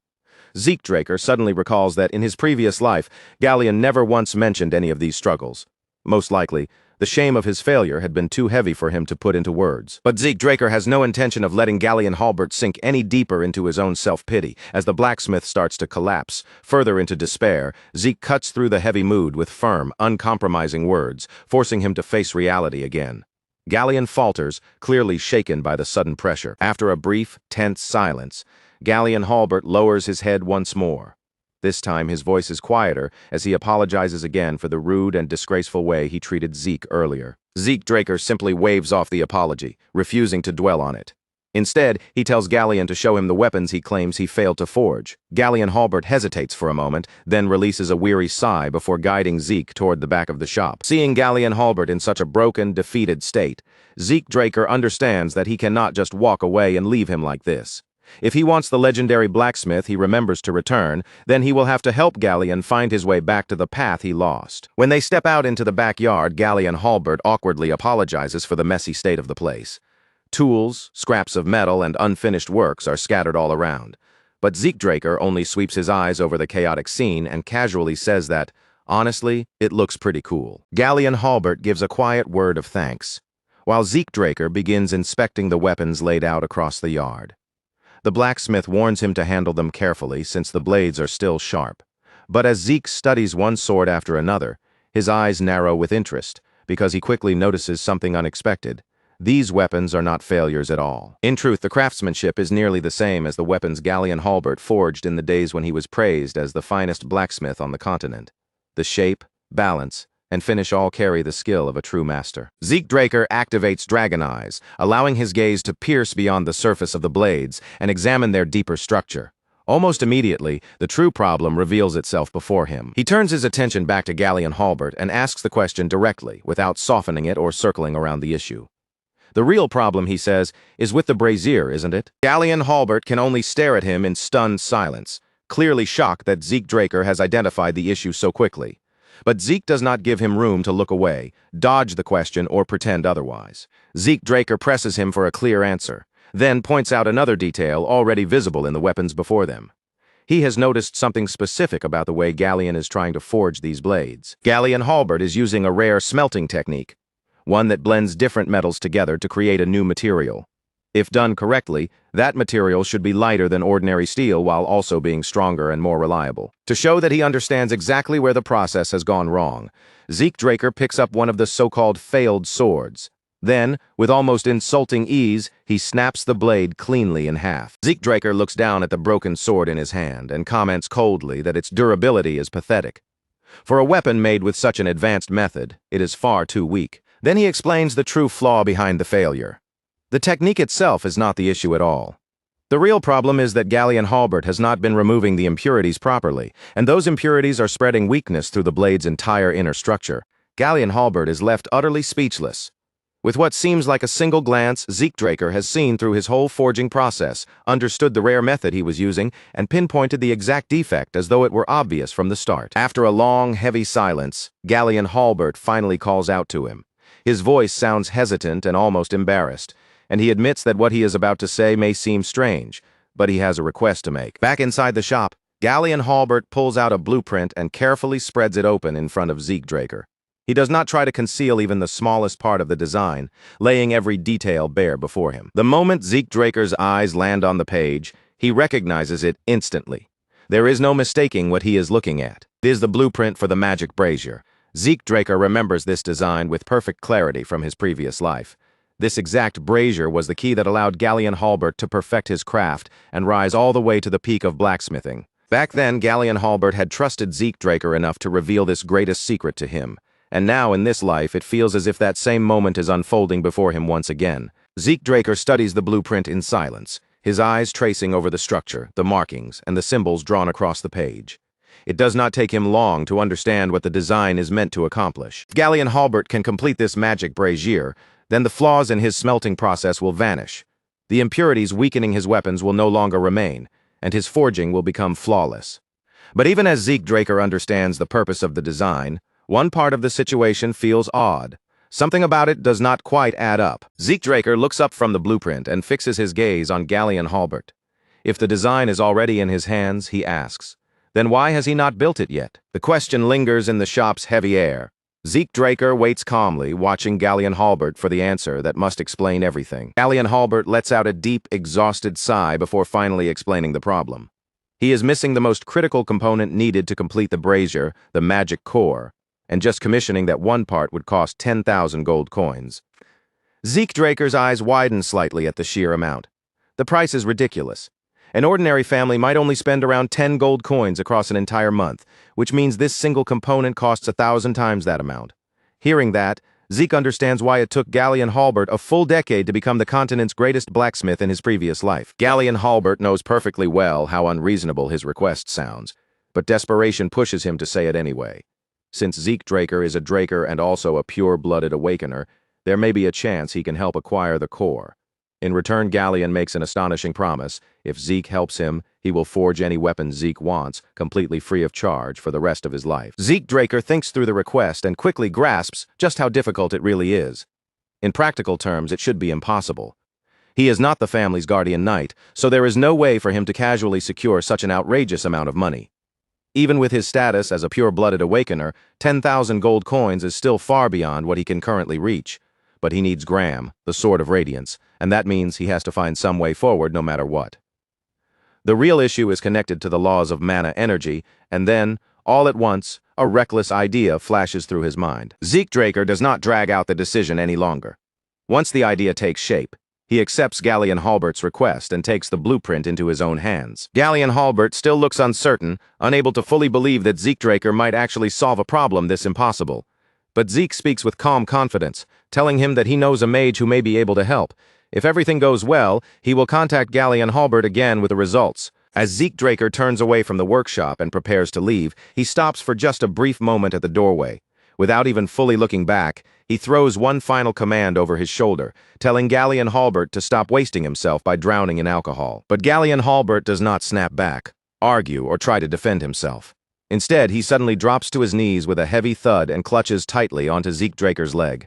Zeke Draker suddenly recalls that in his previous life, Galleon never once mentioned any of these struggles. Most likely, the shame of his failure had been too heavy for him to put into words. But Zeke Draker has no intention of letting Galleon Halbert sink any deeper into his own self-pity. As the blacksmith starts to collapse, further into despair, Zeke cuts through the heavy mood with firm, uncompromising words, forcing him to face reality again. Galleon falters, clearly shaken by the sudden pressure. After a brief, tense silence, Galleon Halbert lowers his head once more. This time his voice is quieter as he apologizes again for the rude and disgraceful way he treated Zeke earlier. Zeke Draker simply waves off the apology, refusing to dwell on it. Instead, he tells Galleon to show him the weapons he claims he failed to forge. Galleon Halbert hesitates for a moment, then releases a weary sigh before guiding Zeke toward the back of the shop. Seeing Galleon Halbert in such a broken, defeated state, Zeke Draker understands that he cannot just walk away and leave him like this. If he wants the legendary blacksmith he remembers to return, then he will have to help Galleon find his way back to the path he lost. When they step out into the backyard, Galleon Halbert awkwardly apologizes for the messy state of the place. Tools, scraps of metal, and unfinished works are scattered all around. But Zeke Draker only sweeps his eyes over the chaotic scene and casually says that, honestly, it looks pretty cool. Galleon Halbert gives a quiet word of thanks, while Zeke Draker begins inspecting the weapons laid out across the yard. The blacksmith warns him to handle them carefully since the blades are still sharp. But as Zeke studies one sword after another, his eyes narrow with interest because he quickly notices something unexpected. These weapons are not failures at all. In truth, the craftsmanship is nearly the same as the weapons Galleon Halbert forged in the days when he was praised as the finest blacksmith on the continent. The shape, balance, and finish all carry the skill of a true master. Zeke Draker activates Dragon Eyes, allowing his gaze to pierce beyond the surface of the blades and examine their deeper structure. Almost immediately, the true problem reveals itself before him. He turns his attention back to Galleon Halbert and asks the question directly, without softening it or circling around the issue. The real problem, he says, is with the brazier, isn't it? Galleon Halbert can only stare at him in stunned silence, clearly shocked that Zeke Draker has identified the issue so quickly. But Zeke does not give him room to look away, dodge the question, or pretend otherwise. Zeke Draker presses him for a clear answer, then points out another detail already visible in the weapons before them. He has noticed something specific about the way Galleon is trying to forge these blades. Galleon Halbert is using a rare smelting technique, one that blends different metals together to create a new material. If done correctly, that material should be lighter than ordinary steel while also being stronger and more reliable. To show that he understands exactly where the process has gone wrong, Zeke Draker picks up one of the so-called failed swords. Then, with almost insulting ease, he snaps the blade cleanly in half. Zeke Draker looks down at the broken sword in his hand and comments coldly that its durability is pathetic. For a weapon made with such an advanced method, it is far too weak. Then he explains the true flaw behind the failure. The technique itself is not the issue at all. The real problem is that Galleon Halbert has not been removing the impurities properly, and those impurities are spreading weakness through the blade's entire inner structure. Galleon Halbert is left utterly speechless. With what seems like a single glance, Zeke Draker has seen through his whole forging process, understood the rare method he was using, and pinpointed the exact defect as though it were obvious from the start. After a long, heavy silence, Galleon Halbert finally calls out to him. His voice sounds hesitant and almost embarrassed, and he admits that what he is about to say may seem strange, but he has a request to make. Back inside the shop, Galleon Halbert pulls out a blueprint and carefully spreads it open in front of Zeke Draker. He does not try to conceal even the smallest part of the design, laying every detail bare before him. The moment Zeke Draker's eyes land on the page, he recognizes it instantly. There is no mistaking what he is looking at. It is the blueprint for the magic brazier. Zeke Draker remembers this design with perfect clarity from his previous life. This exact brazier was the key that allowed Galleon Halbert to perfect his craft and rise all the way to the peak of blacksmithing. Back then, Galleon Halbert had trusted Zeke Draker enough to reveal this greatest secret to him. And now, in this life, it feels as if that same moment is unfolding before him once again. Zeke Draker studies the blueprint in silence, his eyes tracing over the structure, the markings, and the symbols drawn across the page. It does not take him long to understand what the design is meant to accomplish. If Galleon Halbert can complete this magic brazier, then the flaws in his smelting process will vanish. The impurities weakening his weapons will no longer remain, and his forging will become flawless. But even as Zeke Draker understands the purpose of the design, one part of the situation feels odd. Something about it does not quite add up. Zeke Draker looks up from the blueprint and fixes his gaze on Galleon Halbert. If the design is already in his hands, he asks, then why has he not built it yet? The question lingers in the shop's heavy air. Zeke Draker waits calmly, watching Galleon Halbert for the answer that must explain everything. Galleon Halbert lets out a deep, exhausted sigh before finally explaining the problem. He is missing the most critical component needed to complete the brazier, the magic core, and just commissioning that one part would cost 10,000 gold coins. Zeke Draker's eyes widen slightly at the sheer amount. The price is ridiculous. An ordinary family might only spend around 10 gold coins across an entire month, which means this single component costs 1,000 times that amount. Hearing that, Zeke understands why it took Galleon Halbert a full decade to become the continent's greatest blacksmith in his previous life. Galleon Halbert knows perfectly well how unreasonable his request sounds, but desperation pushes him to say it anyway. Since Zeke Draker is a Draker and also a pure-blooded awakener, there may be a chance he can help acquire the core. In return, Galleon makes an astonishing promise. If Zeke helps him, he will forge any weapon Zeke wants, completely free of charge, for the rest of his life. Zeke Draker thinks through the request and quickly grasps just how difficult it really is. In practical terms, it should be impossible. He is not the family's guardian knight, so there is no way for him to casually secure such an outrageous amount of money. Even with his status as a pure-blooded awakener, 10,000 gold coins is still far beyond what he can currently reach. But he needs Graham, the Sword of Radiance, and that means he has to find some way forward no matter what. The real issue is connected to the laws of mana energy, and then, all at once, a reckless idea flashes through his mind. Zeke Draker does not drag out the decision any longer. Once the idea takes shape, he accepts Galleon Halbert's request and takes the blueprint into his own hands. Galleon Halbert still looks uncertain, unable to fully believe that Zeke Draker might actually solve a problem this impossible. But Zeke speaks with calm confidence, telling him that he knows a mage who may be able to help. If everything goes well, he will contact Galleon Halbert again with the results. As Zeke Draker turns away from the workshop and prepares to leave, he stops for just a brief moment at the doorway. Without even fully looking back, he throws one final command over his shoulder, telling Galleon Halbert to stop wasting himself by drowning in alcohol. But Galleon Halbert does not snap back, argue, or try to defend himself. Instead, he suddenly drops to his knees with a heavy thud and clutches tightly onto Zeke Draker's leg.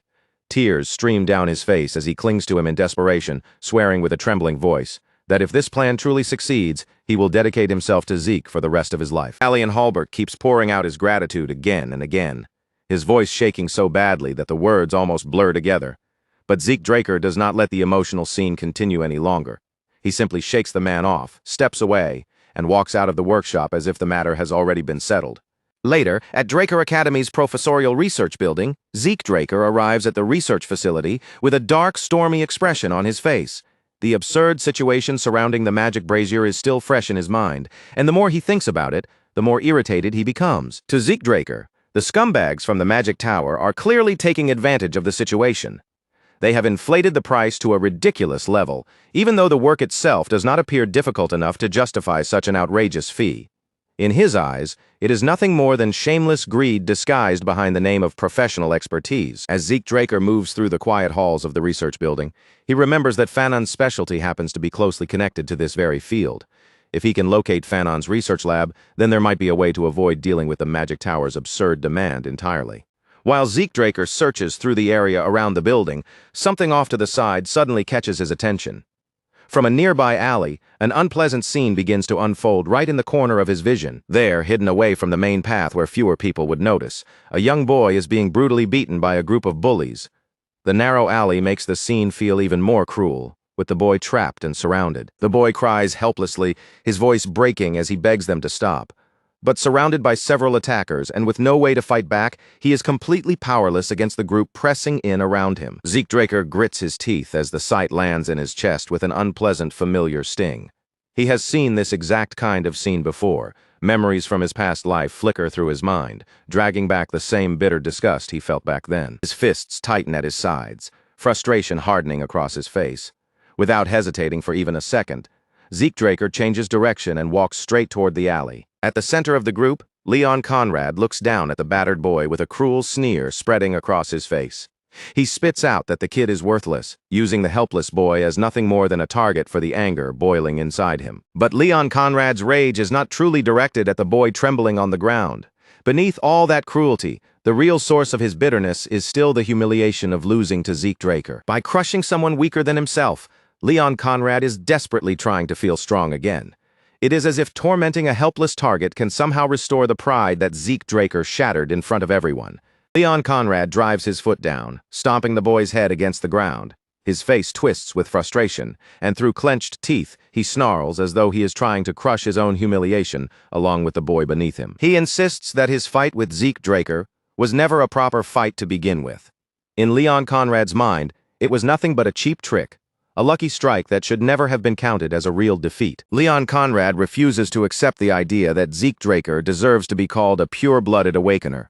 Tears stream down his face as he clings to him in desperation, swearing with a trembling voice that if this plan truly succeeds, he will dedicate himself to Zeke for the rest of his life. Galleon Halbert keeps pouring out his gratitude again and again, his voice shaking so badly that the words almost blur together. But Zeke Draker does not let the emotional scene continue any longer. He simply shakes the man off, steps away, and walks out of the workshop as if the matter has already been settled. Later, at Draker Academy's professorial research building, Zeke Draker arrives at the research facility with a dark, stormy expression on his face. The absurd situation surrounding the magic brazier is still fresh in his mind, and the more he thinks about it, the more irritated he becomes. To Zeke Draker, the scumbags from the Magic Tower are clearly taking advantage of the situation. They have inflated the price to a ridiculous level, even though the work itself does not appear difficult enough to justify such an outrageous fee. In his eyes, it is nothing more than shameless greed disguised behind the name of professional expertise. As Zeke Draker moves through the quiet halls of the research building, he remembers that Fanon's specialty happens to be closely connected to this very field. If he can locate Fanon's research lab, then there might be a way to avoid dealing with the Magic Tower's absurd demand entirely. While Zeke Draker searches through the area around the building, something off to the side suddenly catches his attention. From a nearby alley, an unpleasant scene begins to unfold right in the corner of his vision. There, hidden away from the main path where fewer people would notice, a young boy is being brutally beaten by a group of bullies. The narrow alley makes the scene feel even more cruel, with the boy trapped and surrounded. The boy cries helplessly, his voice breaking as he begs them to stop. But surrounded by several attackers and with no way to fight back, he is completely powerless against the group pressing in around him. Zeke Draker grits his teeth as the sight lands in his chest with an unpleasant, familiar sting. He has seen this exact kind of scene before. Memories from his past life flicker through his mind, dragging back the same bitter disgust he felt back then. His fists tighten at his sides, frustration hardening across his face. Without hesitating for even a second, Zeke Draker changes direction and walks straight toward the alley. At the center of the group, Leon Conrad looks down at the battered boy with a cruel sneer spreading across his face. He spits out that the kid is worthless, using the helpless boy as nothing more than a target for the anger boiling inside him. But Leon Conrad's rage is not truly directed at the boy trembling on the ground. Beneath all that cruelty, the real source of his bitterness is still the humiliation of losing to Zeke Draker. By crushing someone weaker than himself, Leon Conrad is desperately trying to feel strong again. It is as if tormenting a helpless target can somehow restore the pride that Zeke Draker shattered in front of everyone. Leon Conrad drives his foot down, stomping the boy's head against the ground. His face twists with frustration, and through clenched teeth, he snarls as though he is trying to crush his own humiliation along with the boy beneath him. He insists that his fight with Zeke Draker was never a proper fight to begin with. In Leon Conrad's mind, it was nothing but a cheap trick, a lucky strike that should never have been counted as a real defeat. Leon Conrad refuses to accept the idea that Zeke Draker deserves to be called a pure-blooded awakener.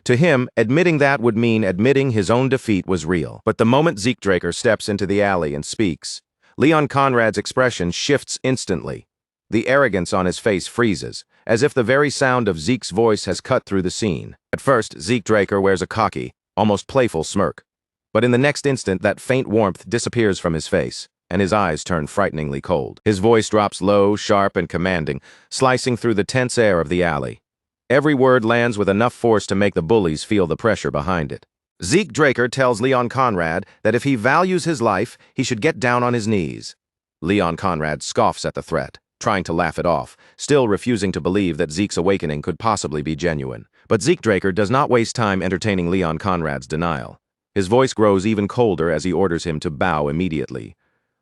To him, admitting that would mean admitting his own defeat was real. But the moment Zeke Draker steps into the alley and speaks, Leon Conrad's expression shifts instantly. The arrogance on his face freezes, as if the very sound of Zeke's voice has cut through the scene. At first, Zeke Draker wears a cocky, almost playful smirk. But in the next instant, that faint warmth disappears from his face, and his eyes turn frighteningly cold. His voice drops low, sharp, and commanding, slicing through the tense air of the alley. Every word lands with enough force to make the bullies feel the pressure behind it. Zeke Draker tells Leon Conrad that if he values his life, he should get down on his knees. Leon Conrad scoffs at the threat, trying to laugh it off, still refusing to believe that Zeke's awakening could possibly be genuine. But Zeke Draker does not waste time entertaining Leon Conrad's denial. His voice grows even colder as he orders him to bow immediately,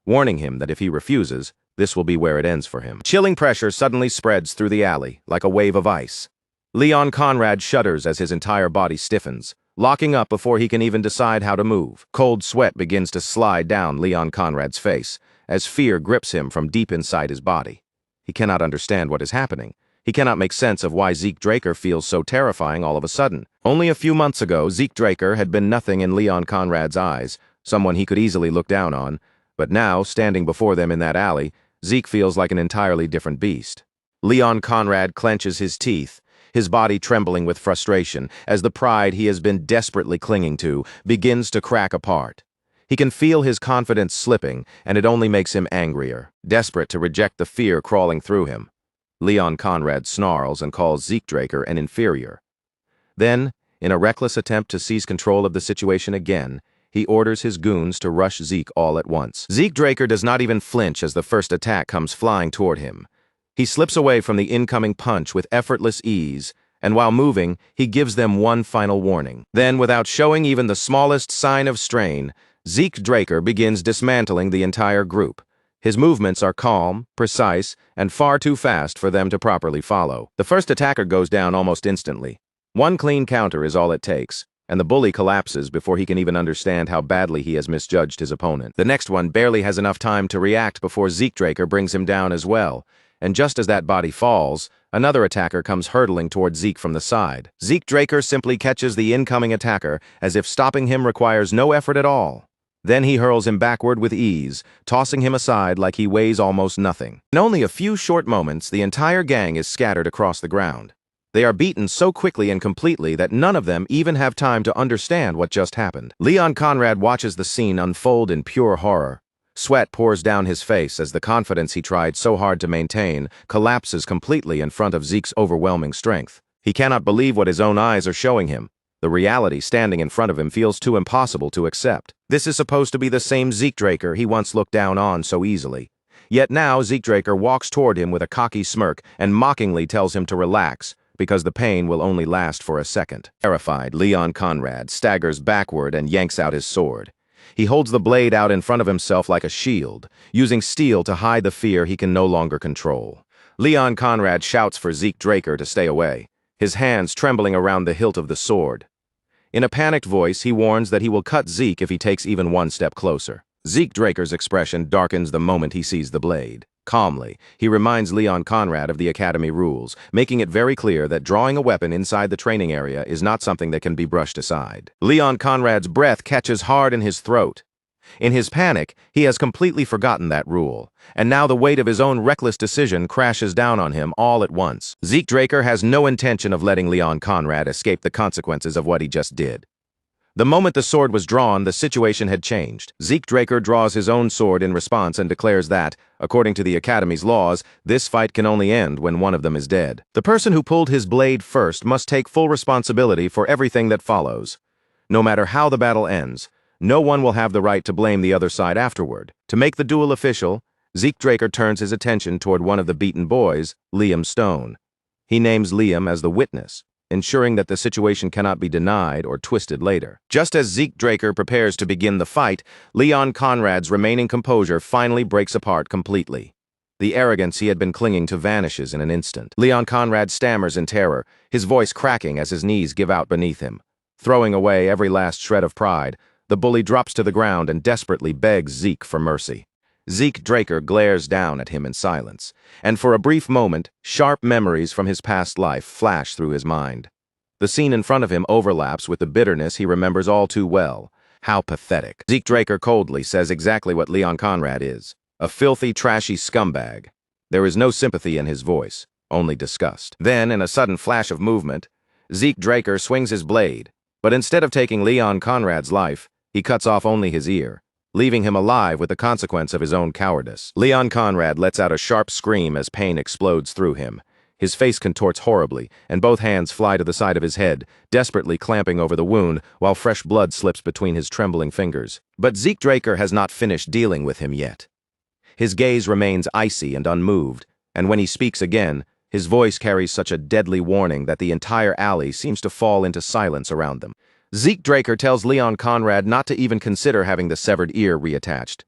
warning him that if he refuses, this will be where it ends for him. Chilling pressure suddenly spreads through the alley, like a wave of ice. Leon Conrad shudders as his entire body stiffens, locking up before he can even decide how to move. Cold sweat begins to slide down Leon Conrad's face, as fear grips him from deep inside his body. He cannot understand what is happening. He cannot make sense of why Zeke Draker feels so terrifying all of a sudden. Only a few months ago, Zeke Draker had been nothing in Leon Conrad's eyes, someone he could easily look down on, but now, standing before them in that alley, Zeke feels like an entirely different beast. Leon Conrad clenches his teeth, his body trembling with frustration, as the pride he has been desperately clinging to begins to crack apart. He can feel his confidence slipping, and it only makes him angrier, desperate to reject the fear crawling through him. Leon Conrad snarls and calls Zeke Draker an inferior. Then, in a reckless attempt to seize control of the situation again, he orders his goons to rush Zeke all at once. Zeke Draker does not even flinch as the first attack comes flying toward him. He slips away from the incoming punch with effortless ease, and while moving, he gives them one final warning. Then, without showing even the smallest sign of strain, Zeke Draker begins dismantling the entire group. His movements are calm, precise, and far too fast for them to properly follow. The first attacker goes down almost instantly. One clean counter is all it takes, and the bully collapses before he can even understand how badly he has misjudged his opponent. The next one barely has enough time to react before Zeke Draker brings him down as well, and just as that body falls, another attacker comes hurtling toward Zeke from the side. Zeke Draker simply catches the incoming attacker as if stopping him requires no effort at all. Then he hurls him backward with ease, tossing him aside like he weighs almost nothing. In only a few short moments, the entire gang is scattered across the ground. They are beaten so quickly and completely that none of them even have time to understand what just happened. Leon Conrad watches the scene unfold in pure horror. Sweat pours down his face as the confidence he tried so hard to maintain collapses completely in front of Zeke's overwhelming strength. He cannot believe what his own eyes are showing him. The reality standing in front of him feels too impossible to accept. This is supposed to be the same Zeke Draker he once looked down on so easily. Yet now Zeke Draker walks toward him with a cocky smirk and mockingly tells him to relax, because the pain will only last for a second. Terrified, Leon Conrad staggers backward and yanks out his sword. He holds the blade out in front of himself like a shield, using steel to hide the fear he can no longer control. Leon Conrad shouts for Zeke Draker to stay away, his hands trembling around the hilt of the sword. In a panicked voice, he warns that he will cut Zeke if he takes even one step closer. Zeke Draker's expression darkens the moment he sees the blade. Calmly, he reminds Leon Conrad of the Academy rules, making it very clear that drawing a weapon inside the training area is not something that can be brushed aside. Leon Conrad's breath catches hard in his throat. In his panic, he has completely forgotten that rule, and now the weight of his own reckless decision crashes down on him all at once. Zeke Draker has no intention of letting Leon Conrad escape the consequences of what he just did. The moment the sword was drawn, the situation had changed. Zeke Draker draws his own sword in response and declares that, according to the Academy's laws, this fight can only end when one of them is dead. The person who pulled his blade first must take full responsibility for everything that follows. No matter how the battle ends, no one will have the right to blame the other side afterward. To make the duel official, Zeke Draker turns his attention toward one of the beaten boys, Liam Stone. He names Liam as the witness, ensuring that the situation cannot be denied or twisted later. Just as Zeke Draker prepares to begin the fight, Leon Conrad's remaining composure finally breaks apart completely. The arrogance he had been clinging to vanishes in an instant. Leon Conrad stammers in terror, his voice cracking as his knees give out beneath him. Throwing away every last shred of pride, the bully drops to the ground and desperately begs Zeke for mercy. Zeke Draker glares down at him in silence, and for a brief moment, sharp memories from his past life flash through his mind. The scene in front of him overlaps with the bitterness he remembers all too well. How pathetic. Zeke Draker coldly says exactly what Leon Conrad is: a filthy, trashy scumbag. There is no sympathy in his voice, only disgust. Then, in a sudden flash of movement, Zeke Draker swings his blade, but instead of taking Leon Conrad's life, he cuts off only his ear, leaving him alive with the consequence of his own cowardice. Leon Conrad lets out a sharp scream as pain explodes through him. His face contorts horribly, and both hands fly to the side of his head, desperately clamping over the wound while fresh blood slips between his trembling fingers. But Zeke Draker has not finished dealing with him yet. His gaze remains icy and unmoved, and when he speaks again, his voice carries such a deadly warning that the entire alley seems to fall into silence around them. Zeke Draker tells Leon Conrad not to even consider having the severed ear reattached.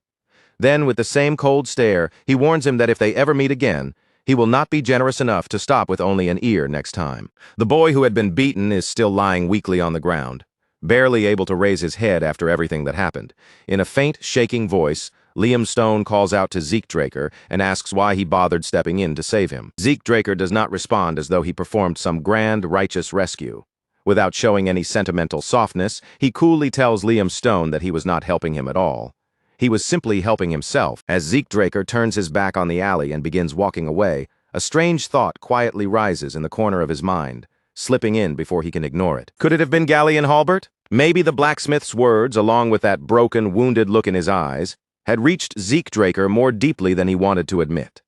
Then, with the same cold stare, he warns him that if they ever meet again, he will not be generous enough to stop with only an ear next time. The boy who had been beaten is still lying weakly on the ground, barely able to raise his head after everything that happened. In a faint, shaking voice, Liam Stone calls out to Zeke Draker and asks why he bothered stepping in to save him. Zeke Draker does not respond as though he performed some grand, righteous rescue. Without showing any sentimental softness, he coolly tells Liam Stone that he was not helping him at all. He was simply helping himself. As Zeke Draker turns his back on the alley and begins walking away, a strange thought quietly rises in the corner of his mind, slipping in before he can ignore it. Could it have been Gallion Halbert? Maybe the blacksmith's words, along with that broken, wounded look in his eyes, had reached Zeke Draker more deeply than he wanted to admit.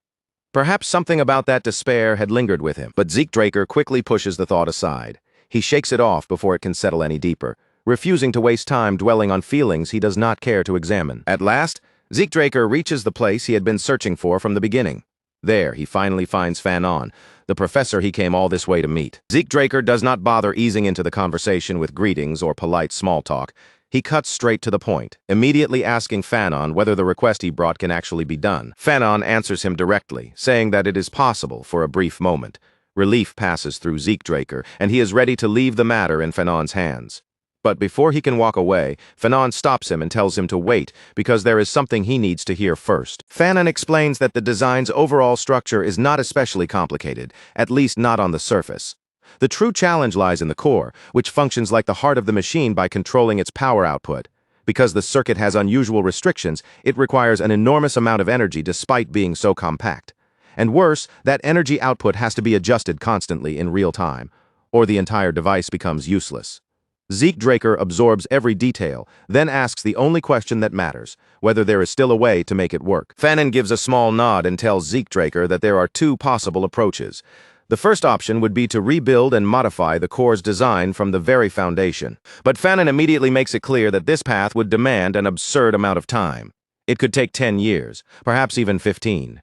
Perhaps something about that despair had lingered with him, but Zeke Draker quickly pushes the thought aside. He shakes it off before it can settle any deeper, refusing to waste time dwelling on feelings he does not care to examine. At last, Zeke Draker reaches the place he had been searching for from the beginning. There, he finally finds Fanon, the professor he came all this way to meet. Zeke Draker does not bother easing into the conversation with greetings or polite small talk. He cuts straight to the point, immediately asking Fanon whether the request he brought can actually be done. Fanon answers him directly, saying that it is possible for a brief moment. Relief passes through Zeke Draker, and he is ready to leave the matter in Fanon's hands. But before he can walk away, Fanon stops him and tells him to wait, because there is something he needs to hear first. Fanon explains that the design's overall structure is not especially complicated, at least not on the surface. The true challenge lies in the core, which functions like the heart of the machine by controlling its power output. Because the circuit has unusual restrictions, it requires an enormous amount of energy despite being so compact. And worse, that energy output has to be adjusted constantly in real time, or the entire device becomes useless. Zeke Draker absorbs every detail, then asks the only question that matters, whether there is still a way to make it work. Fanon gives a small nod and tells Zeke Draker that there are two possible approaches. The first option would be to rebuild and modify the core's design from the very foundation. But Fanon immediately makes it clear that this path would demand an absurd amount of time. It could take 10 years, perhaps even 15.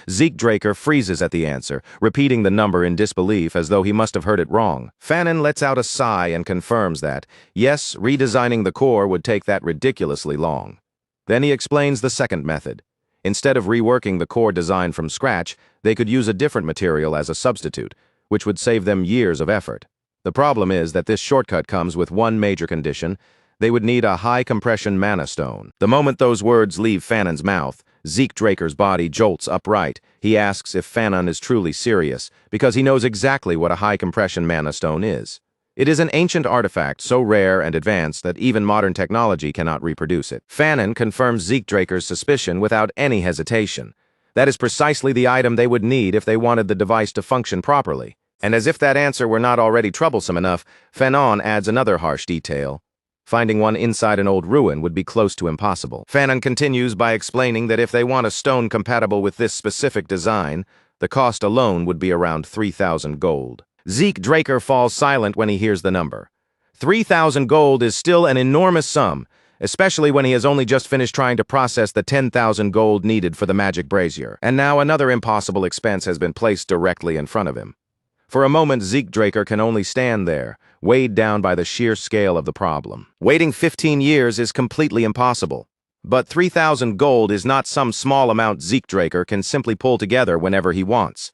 Zeke Draker freezes at the answer, repeating the number in disbelief as though he must have heard it wrong. Fanon lets out a sigh and confirms that, yes, redesigning the core would take that ridiculously long. Then he explains the second method. Instead of reworking the core design from scratch, they could use a different material as a substitute, which would save them years of effort. The problem is that this shortcut comes with one major condition: they would need a high-compression mana stone. The moment those words leave Fanon's mouth, Zeke Draker's body jolts upright. He asks if Fanon is truly serious, because he knows exactly what a high-compression mana stone is. It is an ancient artifact so rare and advanced that even modern technology cannot reproduce it. Fanon confirms Zeke Draker's suspicion without any hesitation. That is precisely the item they would need if they wanted the device to function properly. And as if that answer were not already troublesome enough, Fanon adds another harsh detail. Finding one inside an old ruin would be close to impossible. Fanon continues by explaining that if they want a stone compatible with this specific design, the cost alone would be around 3,000 gold. Zeke Draker falls silent when he hears the number. 3,000 gold is still an enormous sum, especially when he has only just finished trying to process the 10,000 gold needed for the magic brazier. And now another impossible expense has been placed directly in front of him. For a moment, Zeke Draker can only stand there, weighed down by the sheer scale of the problem. Waiting 15 years is completely impossible. But 3,000 gold is not some small amount Zeke Draker can simply pull together whenever he wants.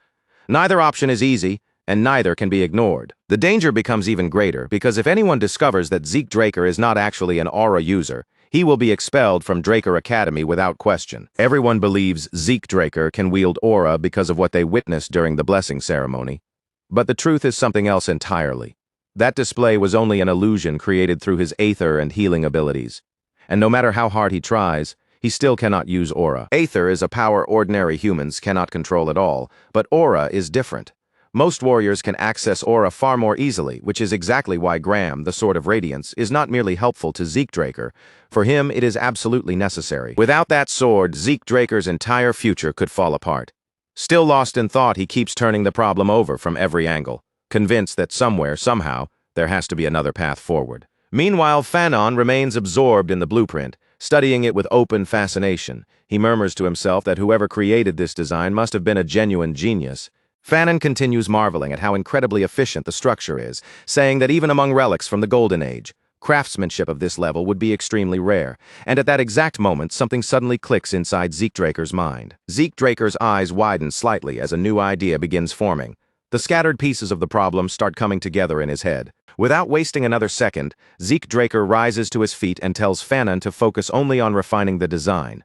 Neither option is easy, and neither can be ignored. The danger becomes even greater because if anyone discovers that Zeke Draker is not actually an aura user, he will be expelled from Draker Academy without question. Everyone believes Zeke Draker can wield aura because of what they witnessed during the blessing ceremony. But the truth is something else entirely. That display was only an illusion created through his aether and healing abilities. And no matter how hard he tries, he still cannot use aura. Aether is a power ordinary humans cannot control at all, but aura is different. Most warriors can access aura far more easily, which is exactly why Graham, the Sword of Radiance, is not merely helpful to Zeke Draker. For him, it is absolutely necessary. Without that sword, Zeke Draker's entire future could fall apart. Still lost in thought, he keeps turning the problem over from every angle, convinced that somewhere, somehow, there has to be another path forward. Meanwhile, Fanon remains absorbed in the blueprint, studying it with open fascination. He murmurs to himself that whoever created this design must have been a genuine genius. Fanon continues marveling at how incredibly efficient the structure is, saying that even among relics from the Golden Age, craftsmanship of this level would be extremely rare, and at that exact moment something suddenly clicks inside Zeke Draker's mind. Zeke Draker's eyes widen slightly as a new idea begins forming. The scattered pieces of the problem start coming together in his head. Without wasting another second, Zeke Draker rises to his feet and tells Fanon to focus only on refining the design.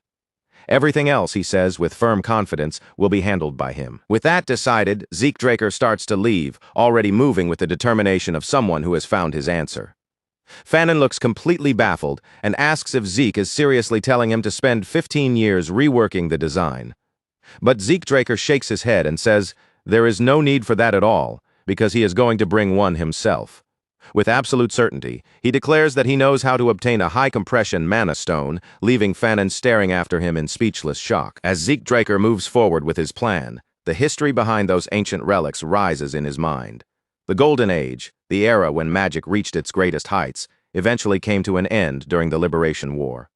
Everything else, he says with firm confidence, will be handled by him. With that decided, Zeke Draker starts to leave, already moving with the determination of someone who has found his answer. Fanon looks completely baffled and asks if Zeke is seriously telling him to spend 15 years reworking the design. But Zeke Draker shakes his head and says there is no need for that at all, because he is going to bring one himself. With absolute certainty, he declares that he knows how to obtain a high-compression mana stone, leaving Fanon staring after him in speechless shock. As Zeke Draker moves forward with his plan, the history behind those ancient relics rises in his mind. The Golden Age, the era when magic reached its greatest heights, eventually came to an end during the Liberation War.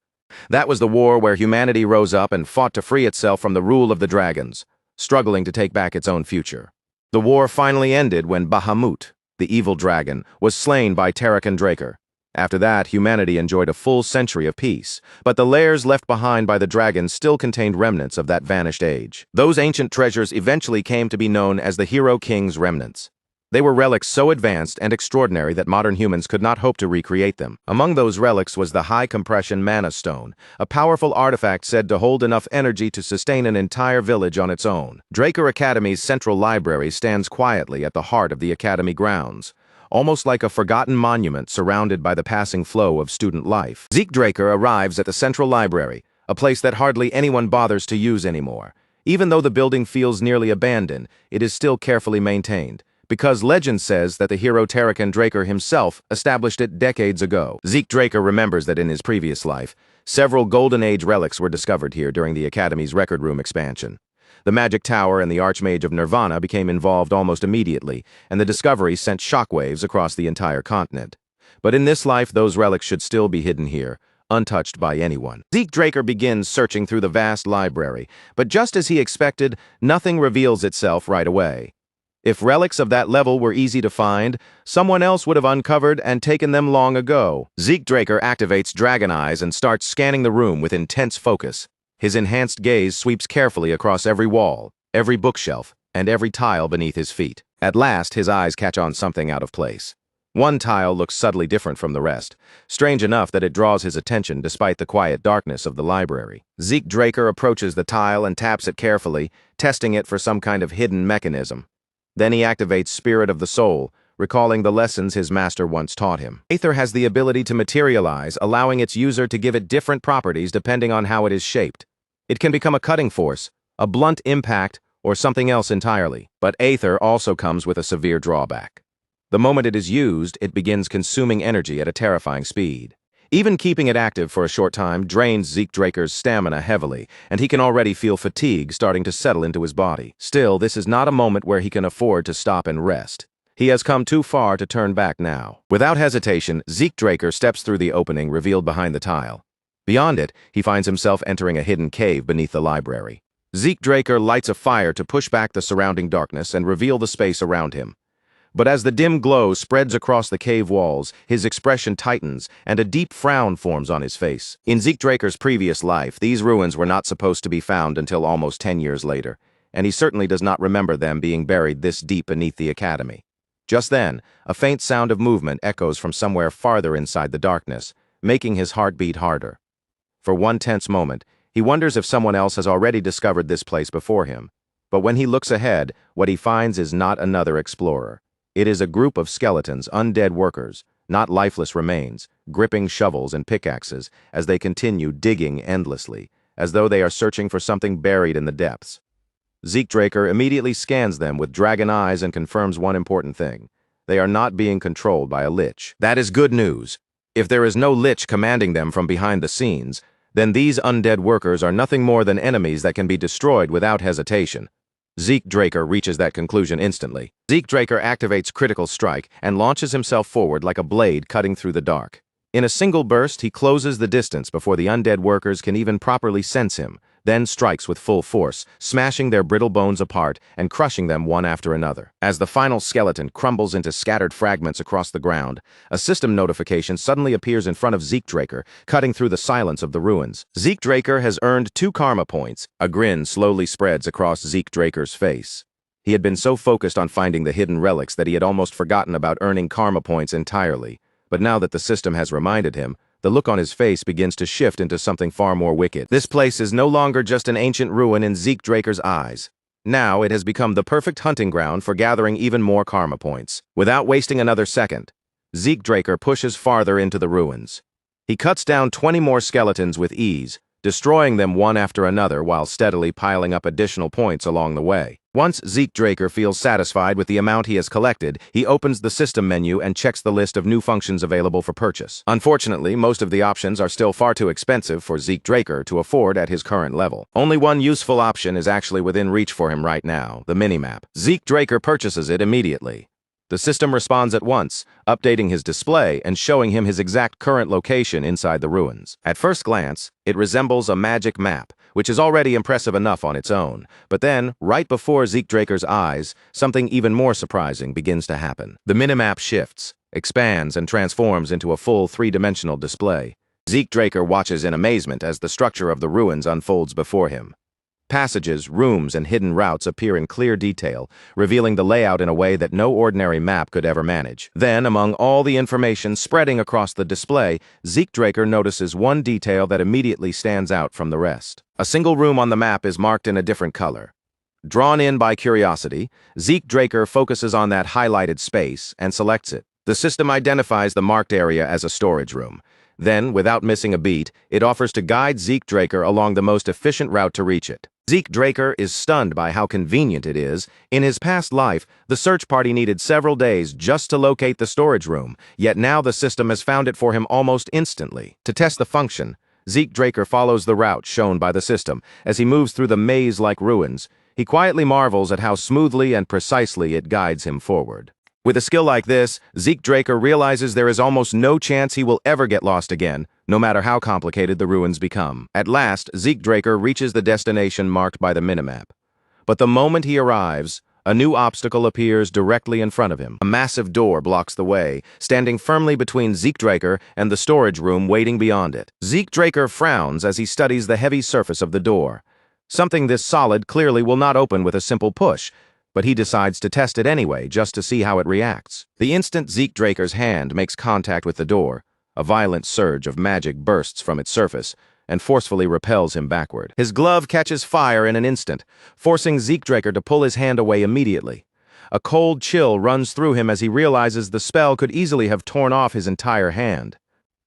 That was the war where humanity rose up and fought to free itself from the rule of the dragons, struggling to take back its own future. The war finally ended when Bahamut, the evil dragon, was slain by Tarakan Draker. After that, humanity enjoyed a full century of peace, but the lairs left behind by the dragons still contained remnants of that vanished age. Those ancient treasures eventually came to be known as the Hero King's remnants. They were relics so advanced and extraordinary that modern humans could not hope to recreate them. Among those relics was the high-compression mana stone, a powerful artifact said to hold enough energy to sustain an entire village on its own. Draker Academy's central library stands quietly at the heart of the academy grounds, almost like a forgotten monument surrounded by the passing flow of student life. Zeke Draker arrives at the central library, a place that hardly anyone bothers to use anymore. Even though the building feels nearly abandoned, it is still carefully maintained, because legend says that the hero Tarakan Draker himself established it decades ago. Zeke Draker remembers that in his previous life, several Golden Age relics were discovered here during the Academy's record room expansion. The Magic Tower and the Archmage of Nirvana became involved almost immediately, and the discovery sent shockwaves across the entire continent. But in this life, those relics should still be hidden here, untouched by anyone. Zeke Draker begins searching through the vast library, but just as he expected, nothing reveals itself right away. If relics of that level were easy to find, someone else would have uncovered and taken them long ago. Zeke Draker activates Dragon Eyes and starts scanning the room with intense focus. His enhanced gaze sweeps carefully across every wall, every bookshelf, and every tile beneath his feet. At last, his eyes catch on something out of place. One tile looks subtly different from the rest, strange enough that it draws his attention despite the quiet darkness of the library. Zeke Draker approaches the tile and taps it carefully, testing it for some kind of hidden mechanism. Then he activates Spirit of the Soul, recalling the lessons his master once taught him. Aether has the ability to materialize, allowing its user to give it different properties depending on how it is shaped. It can become a cutting force, a blunt impact, or something else entirely. But Aether also comes with a severe drawback. The moment it is used, it begins consuming energy at a terrifying speed. Even keeping it active for a short time drains Zeke Draker's stamina heavily, and he can already feel fatigue starting to settle into his body. Still, this is not a moment where he can afford to stop and rest. He has come too far to turn back now. Without hesitation, Zeke Draker steps through the opening revealed behind the tile. Beyond it, he finds himself entering a hidden cave beneath the library. Zeke Draker lights a fire to push back the surrounding darkness and reveal the space around him. But as the dim glow spreads across the cave walls, his expression tightens and a deep frown forms on his face. In Zeke Draker's previous life, these ruins were not supposed to be found until almost 10 years later, and he certainly does not remember them being buried this deep beneath the academy. Just then, a faint sound of movement echoes from somewhere farther inside the darkness, making his heart beat harder. For one tense moment, he wonders if someone else has already discovered this place before him. But when he looks ahead, what he finds is not another explorer. It is a group of skeletons, undead workers, not lifeless remains, gripping shovels and pickaxes as they continue digging endlessly, as though they are searching for something buried in the depths. Zeke Draker immediately scans them with dragon eyes and confirms one important thing. They are not being controlled by a lich. That is good news. If there is no lich commanding them from behind the scenes, then these undead workers are nothing more than enemies that can be destroyed without hesitation. Zeke Draker reaches that conclusion instantly. Zeke Draker activates Critical Strike and launches himself forward like a blade cutting through the dark. In a single burst, he closes the distance before the undead workers can even properly sense him, then strikes with full force, smashing their brittle bones apart and crushing them one after another. As the final skeleton crumbles into scattered fragments across the ground, a system notification suddenly appears in front of Zeke Draker, cutting through the silence of the ruins. Zeke Draker has earned 2 karma points. A grin slowly spreads across Zeke Draker's face. He had been so focused on finding the hidden relics that he had almost forgotten about earning karma points entirely. But now that the system has reminded him, the look on his face begins to shift into something far more wicked. This place is no longer just an ancient ruin in Zeke Draker's eyes. Now it has become the perfect hunting ground for gathering even more karma points. Without wasting another second, Zeke Draker pushes farther into the ruins. He cuts down 20 more skeletons with ease, destroying them one after another while steadily piling up additional points along the way. Once Zeke Draker feels satisfied with the amount he has collected, he opens the system menu and checks the list of new functions available for purchase. Unfortunately, most of the options are still far too expensive for Zeke Draker to afford at his current level. Only one useful option is actually within reach for him right now, the minimap. Zeke Draker purchases it immediately. The system responds at once, updating his display and showing him his exact current location inside the ruins. At first glance, it resembles a magic map, which is already impressive enough on its own. But then, right before Zeke Draker's eyes, something even more surprising begins to happen. The minimap shifts, expands, and transforms into a full 3-dimensional display. Zeke Draker watches in amazement as the structure of the ruins unfolds before him. Passages, rooms, and hidden routes appear in clear detail, revealing the layout in a way that no ordinary map could ever manage. Then, among all the information spreading across the display, Zeke Draker notices one detail that immediately stands out from the rest. A single room on the map is marked in a different color. Drawn in by curiosity, Zeke Draker focuses on that highlighted space and selects it. The system identifies the marked area as a storage room. Then, without missing a beat, it offers to guide Zeke Draker along the most efficient route to reach it. Zeke Draker is stunned by how convenient it is. In his past life, the search party needed several days just to locate the storage room, yet now the system has found it for him almost instantly. To test the function, Zeke Draker follows the route shown by the system. As he moves through the maze-like ruins, he quietly marvels at how smoothly and precisely it guides him forward. With a skill like this, Zeke Draker realizes there is almost no chance he will ever get lost again, no matter how complicated the ruins become. At last, Zeke Draker reaches the destination marked by the minimap. But the moment he arrives, A new obstacle appears directly in front of him. A massive door blocks the way, standing firmly between Zeke Draker and the storage room waiting beyond it. Zeke Draker frowns as he studies the heavy surface of the door. Something this solid clearly will not open with a simple push, but he decides to test it anyway, just to see how it reacts. The instant Zeke Draker's hand makes contact with the door, a violent surge of magic bursts from its surface and forcefully repels him backward. His glove catches fire in an instant, forcing Zeke Draker to pull his hand away immediately. A cold chill runs through him as he realizes the spell could easily have torn off his entire hand.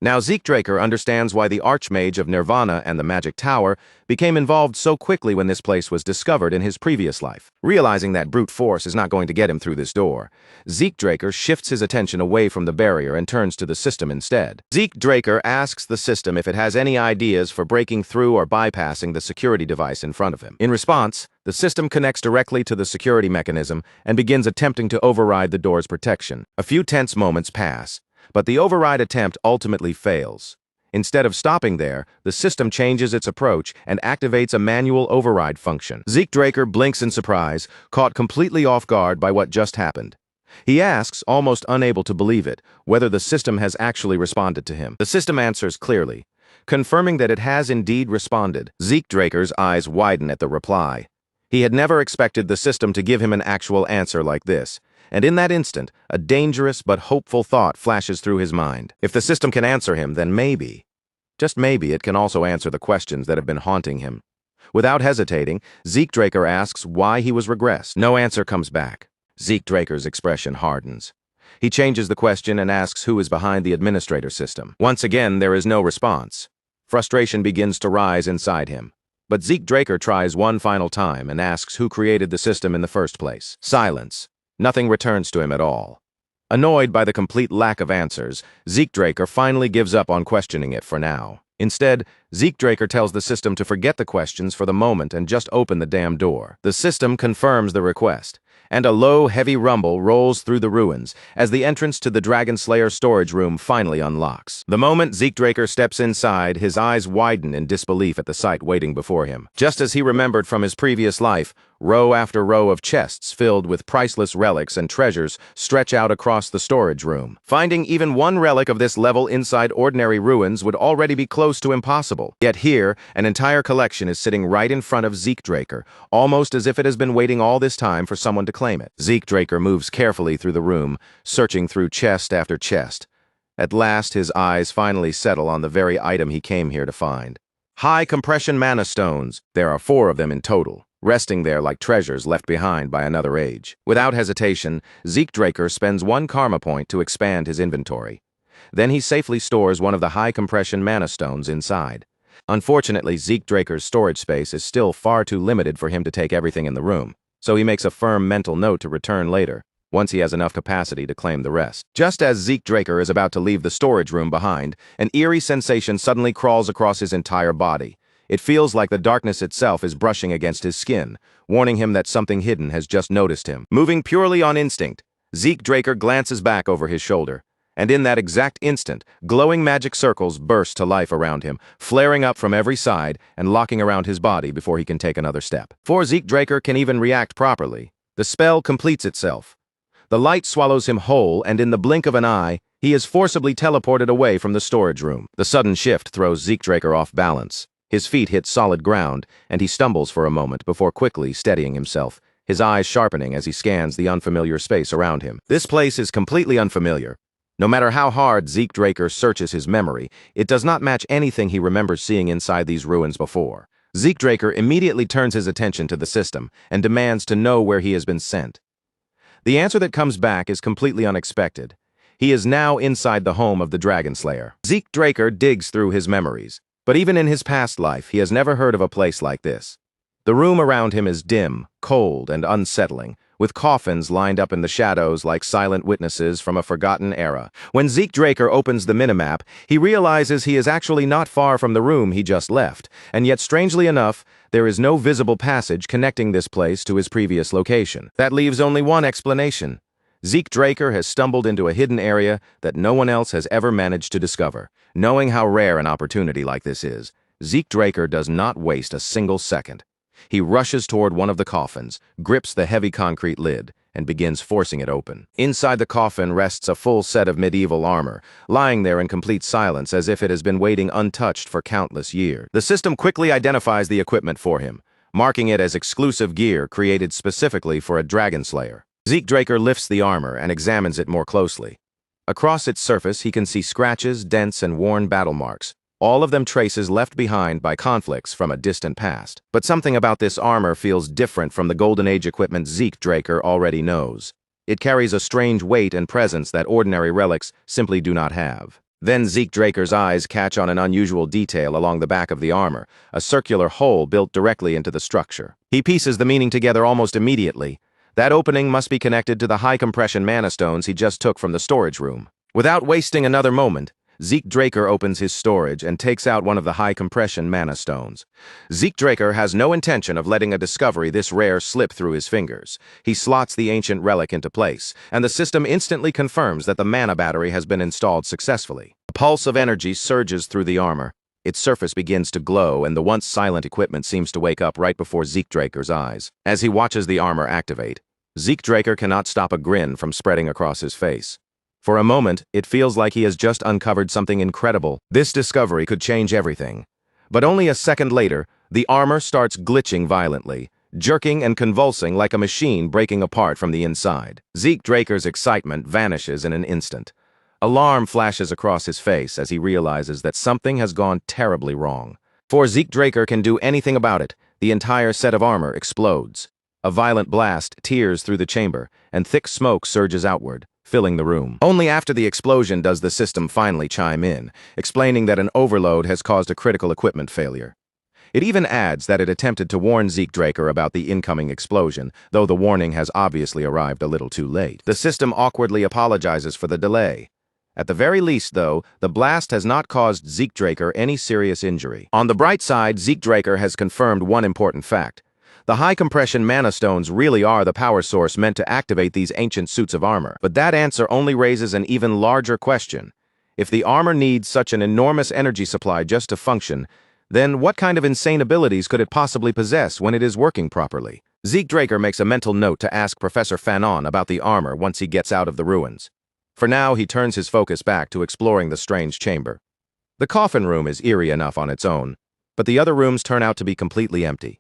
Now Zeke Draker understands why the Archmage of Nirvana and the Magic Tower became involved so quickly when this place was discovered in his previous life. Realizing that brute force is not going to get him through this door, Zeke Draker shifts his attention away from the barrier and turns to the system instead. Zeke Draker asks the system if it has any ideas for breaking through or bypassing the security device in front of him. In response, the system connects directly to the security mechanism and begins attempting to override the door's protection. A few tense moments pass, but the override attempt ultimately fails. Instead of stopping there, the system changes its approach and activates a manual override function. Zeke Draker blinks in surprise, caught completely off guard by what just happened. He asks, almost unable to believe it, whether the system has actually responded to him. The system answers clearly, confirming that it has indeed responded. Zeke Draker's eyes widen at the reply. He had never expected the system to give him an actual answer like this. And in that instant, a dangerous but hopeful thought flashes through his mind. If the system can answer him, then maybe, just maybe, it can also answer the questions that have been haunting him. Without hesitating, Zeke Draker asks why he was regressed. No answer comes back. Zeke Draker's expression hardens. He changes the question and asks who is behind the administrator system. Once again, there is no response. Frustration begins to rise inside him. But Zeke Draker tries one final time and asks who created the system in the first place. Silence. Nothing returns to him at all. Annoyed by the complete lack of answers, Zeke Draker finally gives up on questioning it for now. Instead, Zeke Draker tells the system to forget the questions for the moment and just open the damn door. The system confirms the request, and a low, heavy rumble rolls through the ruins as the entrance to the Dragon Slayer storage room finally unlocks. The moment Zeke Draker steps inside, his eyes widen in disbelief at the sight waiting before him. Just as he remembered from his previous life, row after row of chests filled with priceless relics and treasures stretch out across the storage room. Finding even one relic of this level inside ordinary ruins would already be close to impossible. Yet here, an entire collection is sitting right in front of Zeke Draker, almost as if it has been waiting all this time for someone to claim it. Zeke Draker moves carefully through the room, searching through chest after chest. At last, his eyes finally settle on the very item he came here to find. High compression mana stones. There are 4 of them in total, resting there like treasures left behind by another age. Without hesitation, Zeke Draker spends 1 karma point to expand his inventory. Then he safely stores one of the high-compression mana stones inside. Unfortunately, Zeke Draker's storage space is still far too limited for him to take everything in the room, so he makes a firm mental note to return later, once he has enough capacity to claim the rest. Just as Zeke Draker is about to leave the storage room behind, an eerie sensation suddenly crawls across his entire body. It feels like the darkness itself is brushing against his skin, warning him that something hidden has just noticed him. Moving purely on instinct, Zeke Draker glances back over his shoulder. And in that exact instant, glowing magic circles burst to life around him, flaring up from every side and locking around his body before he can take another step. Before Zeke Draker can even react properly, the spell completes itself. The light swallows him whole, and in the blink of an eye, he is forcibly teleported away from the storage room. The sudden shift throws Zeke Draker off balance. His feet hit solid ground, and he stumbles for a moment before quickly steadying himself, his eyes sharpening as he scans the unfamiliar space around him. This place is completely unfamiliar. No matter how hard Zeke Draker searches his memory, it does not match anything he remembers seeing inside these ruins before. Zeke Draker immediately turns his attention to the system and demands to know where he has been sent. The answer that comes back is completely unexpected. He is now inside the home of the Dragon Slayer. Zeke Draker digs through his memories, but even in his past life, he has never heard of a place like this. The room around him is dim, cold, and unsettling, with coffins lined up in the shadows like silent witnesses from a forgotten era. When Zeke Draker opens the minimap, he realizes he is actually not far from the room he just left, and yet strangely enough, there is no visible passage connecting this place to his previous location. That leaves only one explanation. Zeke Draker has stumbled into a hidden area that no one else has ever managed to discover. Knowing how rare an opportunity like this is, Zeke Draker does not waste a single second. He rushes toward one of the coffins, grips the heavy concrete lid, and begins forcing it open. Inside the coffin rests a full set of medieval armor, lying there in complete silence as if it has been waiting untouched for countless years. The system quickly identifies the equipment for him, marking it as exclusive gear created specifically for a dragon slayer. Zeke Draker lifts the armor and examines it more closely. Across its surface, he can see scratches, dents, and worn battle marks, all of them traces left behind by conflicts from a distant past. But something about this armor feels different from the Golden Age equipment Zeke Draker already knows. It carries a strange weight and presence that ordinary relics simply do not have. Then Zeke Draker's eyes catch on an unusual detail along the back of the armor, a circular hole built directly into the structure. He pieces the meaning together almost immediately. That opening must be connected to the high-compression mana stones he just took from the storage room. Without wasting another moment, Zeke Draker opens his storage and takes out one of the high-compression mana stones. Zeke Draker has no intention of letting a discovery this rare slip through his fingers. He slots the ancient relic into place, and the system instantly confirms that the mana battery has been installed successfully. A pulse of energy surges through the armor. Its surface begins to glow, and the once silent equipment seems to wake up right before Zeke Draker's eyes. As he watches the armor activate, Zeke Draker cannot stop a grin from spreading across his face. For a moment, it feels like he has just uncovered something incredible. This discovery could change everything. But only a second later, the armor starts glitching violently, jerking and convulsing like a machine breaking apart from the inside. Zeke Draker's excitement vanishes in an instant. Alarm flashes across his face as he realizes that something has gone terribly wrong. Before Zeke Draker can do anything about it, the entire set of armor explodes. A violent blast tears through the chamber, and thick smoke surges outward, filling the room. Only after the explosion does the system finally chime in, explaining that an overload has caused a critical equipment failure. It even adds that it attempted to warn Zeke Draker about the incoming explosion, though the warning has obviously arrived a little too late. The system awkwardly apologizes for the delay. At the very least, though, the blast has not caused Zeke Draker any serious injury. On the bright side, Zeke Draker has confirmed one important fact. The high-compression mana stones really are the power source meant to activate these ancient suits of armor. But that answer only raises an even larger question. If the armor needs such an enormous energy supply just to function, then what kind of insane abilities could it possibly possess when it is working properly? Zeke Draker makes a mental note to ask Professor Fanon about the armor once he gets out of the ruins. For now, he turns his focus back to exploring the strange chamber. The coffin room is eerie enough on its own, but the other rooms turn out to be completely empty.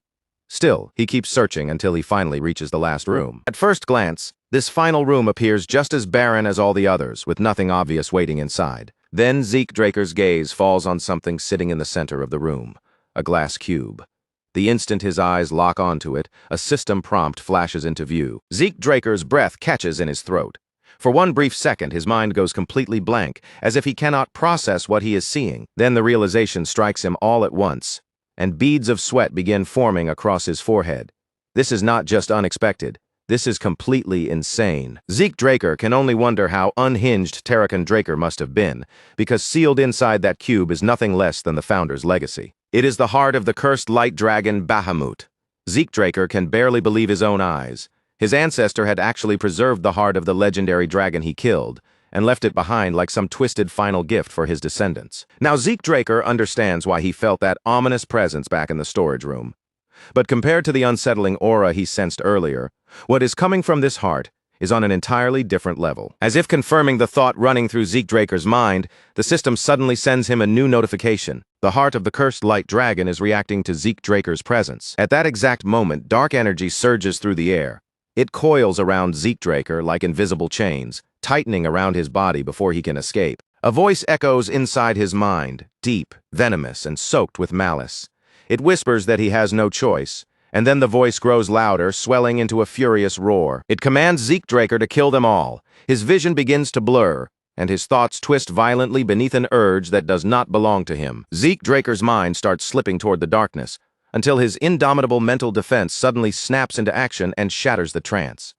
Still, he keeps searching until he finally reaches the last room. At first glance, this final room appears just as barren as all the others, with nothing obvious waiting inside. Then Zeke Draker's gaze falls on something sitting in the center of the room, a glass cube. The instant his eyes lock onto it, a system prompt flashes into view. Zeke Draker's breath catches in his throat. For one brief second, his mind goes completely blank, as if he cannot process what he is seeing. Then the realization strikes him all at once, and beads of sweat begin forming across his forehead. This is not just unexpected. This is completely insane. Zeke Draker can only wonder how unhinged Terrakan Draker must have been, because sealed inside that cube is nothing less than the founder's legacy. It is the heart of the cursed light dragon Bahamut. Zeke Draker can barely believe his own eyes. His ancestor had actually preserved the heart of the legendary dragon he killed, and left it behind like some twisted final gift for his descendants. Now Zeke Draker understands why he felt that ominous presence back in the storage room. But compared to the unsettling aura he sensed earlier, what is coming from this heart is on an entirely different level. As if confirming the thought running through Zeke Draker's mind, the system suddenly sends him a new notification. The heart of the cursed light dragon is reacting to Zeke Draker's presence. At that exact moment, dark energy surges through the air. It coils around Zeke Draker like invisible chains, tightening around his body before he can escape. A voice echoes inside his mind, deep, venomous, and soaked with malice. It whispers that he has no choice, and then the voice grows louder, swelling into a furious roar. It commands Zeke Draker to kill them all. His vision begins to blur, and his thoughts twist violently beneath an urge that does not belong to him. Zeke Draker's mind starts slipping toward the darkness, until his indomitable mental defense suddenly snaps into action and shatters the trance.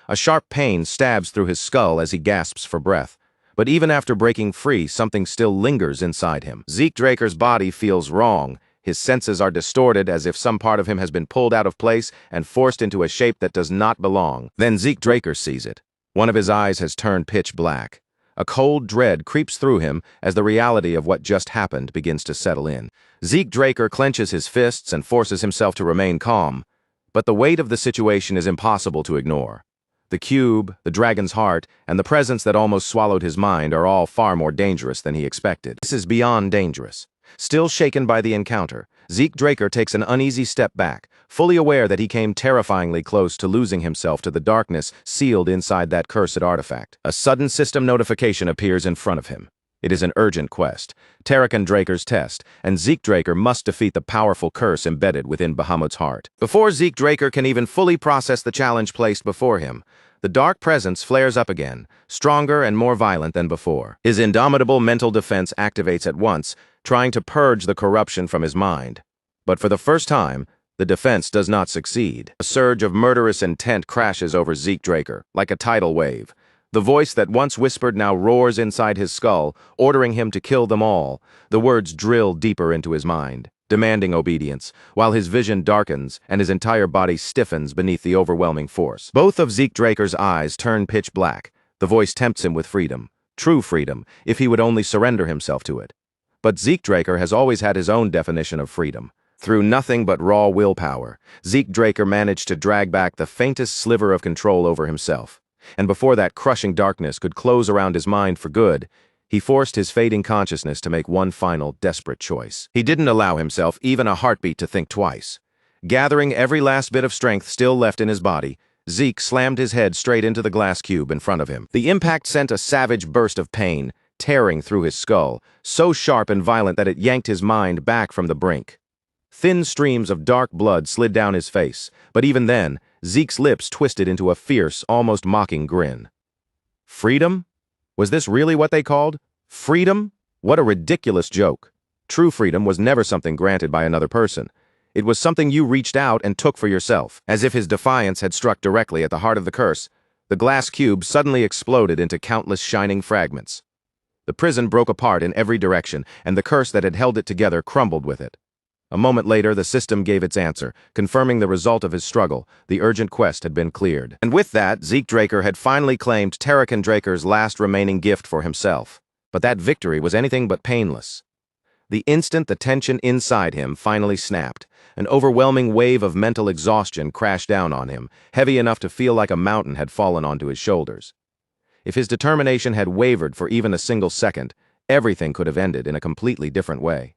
A sharp pain stabs through his skull as he gasps for breath, but even after breaking free, something still lingers inside him. Zeke Draker's body feels wrong. His senses are distorted as if some part of him has been pulled out of place and forced into a shape that does not belong. Then Zeke Draker sees it. One of his eyes has turned pitch black. A cold dread creeps through him as the reality of what just happened begins to settle in. Zeke Draker clenches his fists and forces himself to remain calm, but the weight of the situation is impossible to ignore. The cube, the dragon's heart, and the presence that almost swallowed his mind are all far more dangerous than he expected. This is beyond dangerous. Still shaken by the encounter, Zeke Draker takes an uneasy step back, fully aware that he came terrifyingly close to losing himself to the darkness sealed inside that cursed artifact. A sudden system notification appears in front of him. It is an urgent quest, Terrakan Draker's test, and Zeke Draker must defeat the powerful curse embedded within Bahamut's heart. Before Zeke Draker can even fully process the challenge placed before him, the dark presence flares up again, stronger and more violent than before. His indomitable mental defense activates at once, trying to purge the corruption from his mind. But for the first time, the defense does not succeed. A surge of murderous intent crashes over Zeke Draker, like a tidal wave. The voice that once whispered now roars inside his skull, ordering him to kill them all. The words drill deeper into his mind, demanding obedience, while his vision darkens and his entire body stiffens beneath the overwhelming force. Both of Zeke Draker's eyes turn pitch black. The voice tempts him with freedom, true freedom, if he would only surrender himself to it. But Zeke Draker has always had his own definition of freedom. Through nothing but raw willpower, Zeke Draker managed to drag back the faintest sliver of control over himself. And before that crushing darkness could close around his mind for good, he forced his fading consciousness to make one final, desperate choice. He didn't allow himself even a heartbeat to think twice. Gathering every last bit of strength still left in his body, Zeke slammed his head straight into the glass cube in front of him. The impact sent a savage burst of pain, tearing through his skull, so sharp and violent that it yanked his mind back from the brink. Thin streams of dark blood slid down his face, but even then, Zeke's lips twisted into a fierce, almost mocking grin. Freedom? Was this really what they called? Freedom? What a ridiculous joke. True freedom was never something granted by another person. It was something you reached out and took for yourself. As if his defiance had struck directly at the heart of the curse, the glass cube suddenly exploded into countless shining fragments. The prison broke apart in every direction, and the curse that had held it together crumbled with it. A moment later, the system gave its answer, confirming the result of his struggle. The urgent quest had been cleared. And with that, Zeke Draker had finally claimed Terrakan Draker's last remaining gift for himself. But that victory was anything but painless. The instant the tension inside him finally snapped, an overwhelming wave of mental exhaustion crashed down on him, heavy enough to feel like a mountain had fallen onto his shoulders. If his determination had wavered for even a single second, everything could have ended in a completely different way.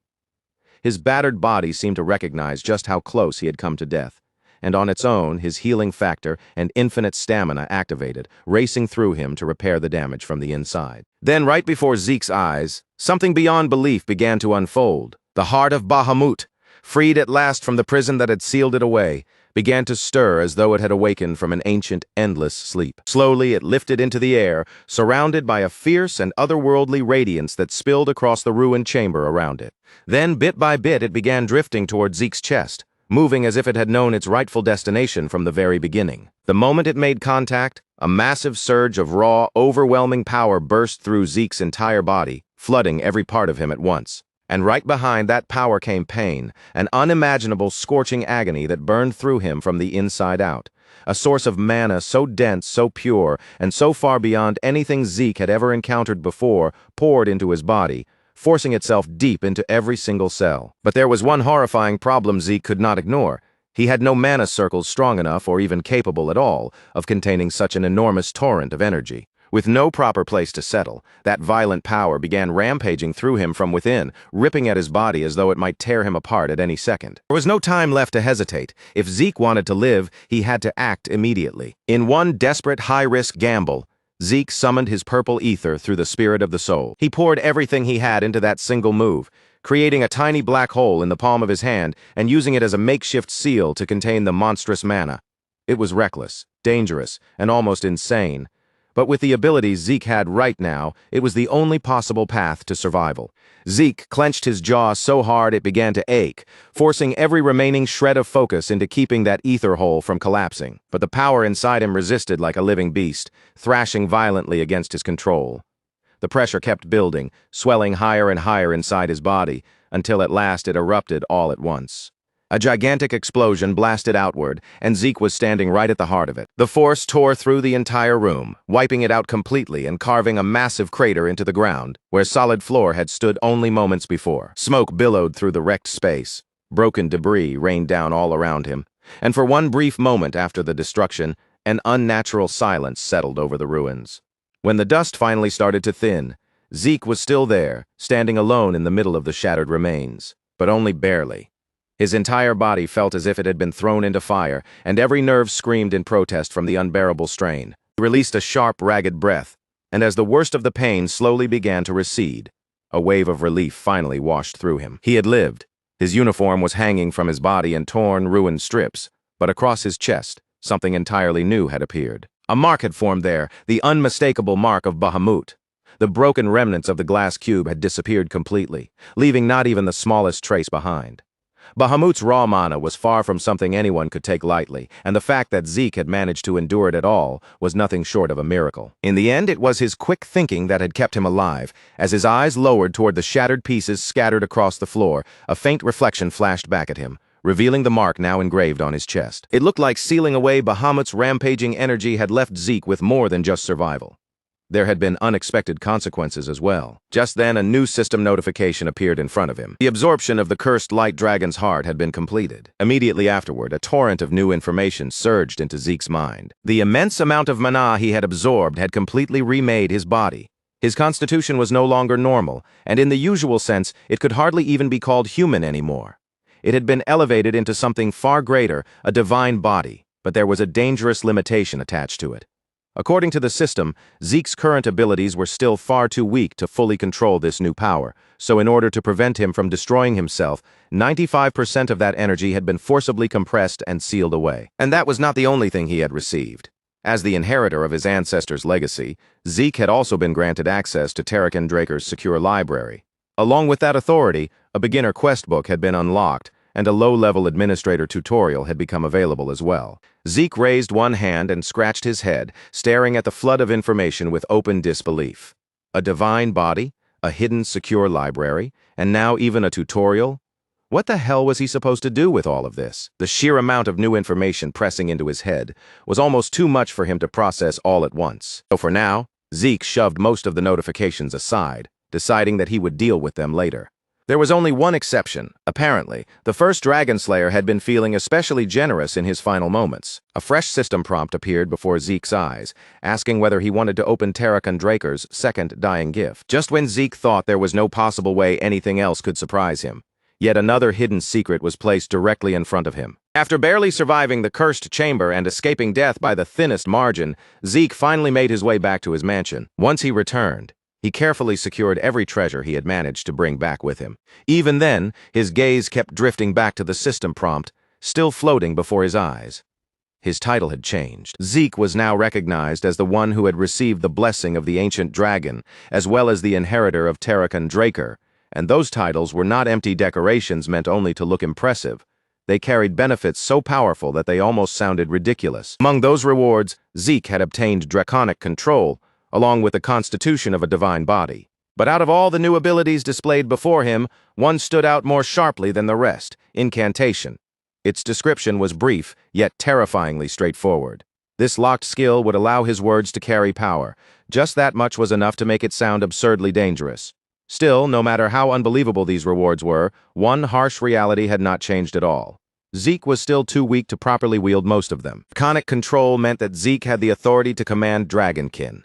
His battered body seemed to recognize just how close he had come to death, and on its own, his healing factor and infinite stamina activated, racing through him to repair the damage from the inside. Then, right before Zeke's eyes, something beyond belief began to unfold. The heart of Bahamut, freed at last from the prison that had sealed it away, began to stir as though it had awakened from an ancient, endless sleep. Slowly, it lifted into the air, surrounded by a fierce and otherworldly radiance that spilled across the ruined chamber around it. Then, bit by bit, it began drifting toward Zeke's chest, moving as if it had known its rightful destination from the very beginning. The moment it made contact, a massive surge of raw, overwhelming power burst through Zeke's entire body, flooding every part of him at once. And right behind that power came pain, an unimaginable scorching agony that burned through him from the inside out. A source of mana so dense, so pure, and so far beyond anything Zeke had ever encountered before poured into his body, forcing itself deep into every single cell. But there was one horrifying problem Zeke could not ignore. He had no mana circles strong enough or even capable at all of containing such an enormous torrent of energy. With no proper place to settle, that violent power began rampaging through him from within, ripping at his body as though it might tear him apart at any second. There was no time left to hesitate. If Zeke wanted to live, he had to act immediately. In one desperate, high-risk gamble, Zeke summoned his purple ether through the spirit of the soul. He poured everything he had into that single move, creating a tiny black hole in the palm of his hand and using it as a makeshift seal to contain the monstrous mana. It was reckless, dangerous, and almost insane. But with the abilities Zeke had right now, it was the only possible path to survival. Zeke clenched his jaw so hard it began to ache, forcing every remaining shred of focus into keeping that ether hole from collapsing. But the power inside him resisted like a living beast, thrashing violently against his control. The pressure kept building, swelling higher and higher inside his body, until at last it erupted all at once. A gigantic explosion blasted outward, and Zeke was standing right at the heart of it. The force tore through the entire room, wiping it out completely and carving a massive crater into the ground, where solid floor had stood only moments before. Smoke billowed through the wrecked space. Broken debris rained down all around him, and for one brief moment after the destruction, an unnatural silence settled over the ruins. When the dust finally started to thin, Zeke was still there, standing alone in the middle of the shattered remains, but only barely. His entire body felt as if it had been thrown into fire, and every nerve screamed in protest from the unbearable strain. He released a sharp, ragged breath, and as the worst of the pain slowly began to recede, a wave of relief finally washed through him. He had lived. His uniform was hanging from his body in torn, ruined strips, but across his chest, something entirely new had appeared. A mark had formed there, the unmistakable mark of Bahamut. The broken remnants of the glass cube had disappeared completely, leaving not even the smallest trace behind. Bahamut's raw mana was far from something anyone could take lightly, and the fact that Zeke had managed to endure it at all was nothing short of a miracle. In the end, it was his quick thinking that had kept him alive. As his eyes lowered toward the shattered pieces scattered across the floor, a faint reflection flashed back at him, revealing the mark now engraved on his chest. It looked like sealing away Bahamut's rampaging energy had left Zeke with more than just survival. There had been unexpected consequences as well. Just then, a new system notification appeared in front of him. The absorption of the cursed light dragon's heart had been completed. Immediately afterward, a torrent of new information surged into Zeke's mind. The immense amount of mana he had absorbed had completely remade his body. His constitution was no longer normal, and in the usual sense, it could hardly even be called human anymore. It had been elevated into something far greater, a divine body, but there was a dangerous limitation attached to it. According to the system, Zeke's current abilities were still far too weak to fully control this new power, so in order to prevent him from destroying himself, 95% of that energy had been forcibly compressed and sealed away. And that was not the only thing he had received. As the inheritor of his ancestors' legacy, Zeke had also been granted access to Terrakan Draker's secure library. Along with that authority, a beginner quest book had been unlocked, and a low-level administrator tutorial had become available as well. Zeke raised one hand and scratched his head, staring at the flood of information with open disbelief. A divine body, a hidden secure library, and now even a tutorial? What the hell was he supposed to do with all of this? The sheer amount of new information pressing into his head was almost too much for him to process all at once. So for now, Zeke shoved most of the notifications aside, deciding that he would deal with them later. There was only one exception. Apparently, the first Dragon Slayer had been feeling especially generous in his final moments. A fresh system prompt appeared before Zeke's eyes, asking whether he wanted to open Terrakan Draker's second dying gift. Just when Zeke thought there was no possible way anything else could surprise him, yet another hidden secret was placed directly in front of him. After barely surviving the cursed chamber and escaping death by the thinnest margin, Zeke finally made his way back to his mansion. Once he returned, he carefully secured every treasure he had managed to bring back with him. Even then, his gaze kept drifting back to the system prompt, still floating before his eyes. His title had changed. Zeke was now recognized as the one who had received the blessing of the ancient dragon, as well as the inheritor of Terrakan Draker, and those titles were not empty decorations meant only to look impressive. They carried benefits so powerful that they almost sounded ridiculous. Among those rewards, Zeke had obtained draconic control, along with the constitution of a divine body. But out of all the new abilities displayed before him, one stood out more sharply than the rest: incantation. Its description was brief, yet terrifyingly straightforward. This locked skill would allow his words to carry power. Just that much was enough to make it sound absurdly dangerous. Still, no matter how unbelievable these rewards were, one harsh reality had not changed at all. Zeke was still too weak to properly wield most of them. Draconic control meant that Zeke had the authority to command dragonkin.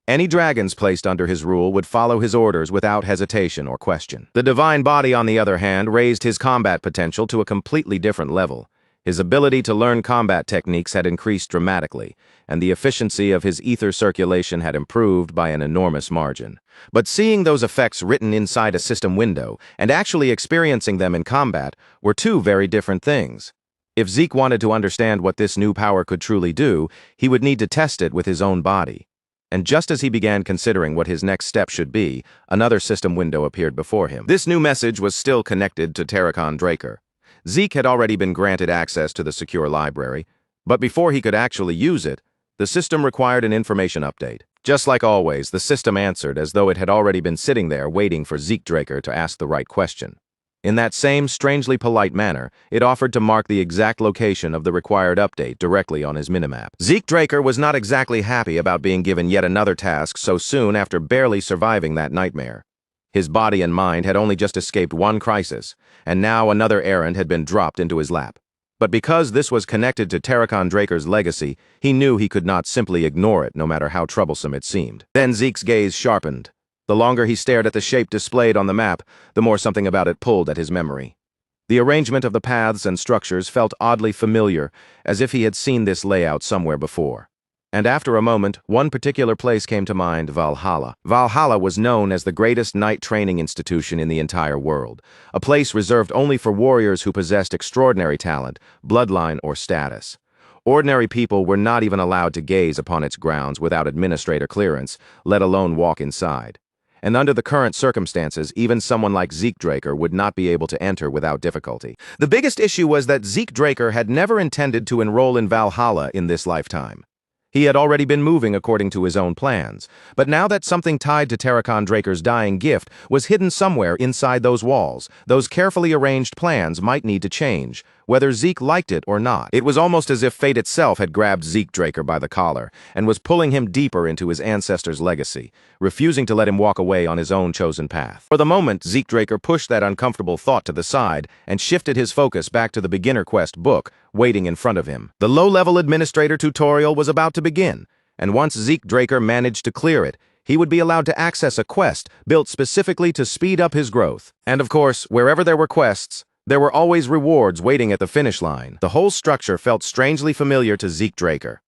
Any dragons placed under his rule would follow his orders without hesitation or question. The divine body, on the other hand, raised his combat potential to a completely different level. His ability to learn combat techniques had increased dramatically, and the efficiency of his ether circulation had improved by an enormous margin. But seeing those effects written inside a system window and actually experiencing them in combat were two very different things. If Zeke wanted to understand what this new power could truly do, he would need to test it with his own body. And just as he began considering what his next step should be, another system window appeared before him. This new message was still connected to Terrakan Draker. Zeke had already been granted access to the secure library, but before he could actually use it, the system required an information update. Just like always, the system answered as though it had already been sitting there waiting for Zeke Draker to ask the right question. In that same strangely polite manner, it offered to mark the exact location of the required update directly on his minimap. Zeke Draker was not exactly happy about being given yet another task so soon after barely surviving that nightmare. His body and mind had only just escaped one crisis, and now another errand had been dropped into his lap. But because this was connected to Terracon Draker's legacy, he knew he could not simply ignore it no matter how troublesome it seemed. Then Zeke's gaze sharpened. The longer he stared at the shape displayed on the map, the more something about it pulled at his memory. The arrangement of the paths and structures felt oddly familiar, as if he had seen this layout somewhere before. And after a moment, one particular place came to mind: Valhalla. Valhalla was known as the greatest knight training institution in the entire world, a place reserved only for warriors who possessed extraordinary talent, bloodline, or status. Ordinary people were not even allowed to gaze upon its grounds without administrator clearance, let alone walk inside. And under the current circumstances, even someone like Zeke Draker would not be able to enter without difficulty. The biggest issue was that Zeke Draker had never intended to enroll in Valhalla in this lifetime. He had already been moving according to his own plans, but now that something tied to Terracon Draker's dying gift was hidden somewhere inside those walls, those carefully arranged plans might need to change, whether Zeke liked it or not. It was almost as if fate itself had grabbed Zeke Draker by the collar and was pulling him deeper into his ancestors' legacy, refusing to let him walk away on his own chosen path. For the moment, Zeke Draker pushed that uncomfortable thought to the side and shifted his focus back to the beginner quest book waiting in front of him. The low-level administrator tutorial was about to begin, and once Zeke Draker managed to clear it, he would be allowed to access a quest built specifically to speed up his growth. And of course, wherever there were quests, there were always rewards waiting at the finish line. The whole structure felt strangely familiar to Zeke Draker.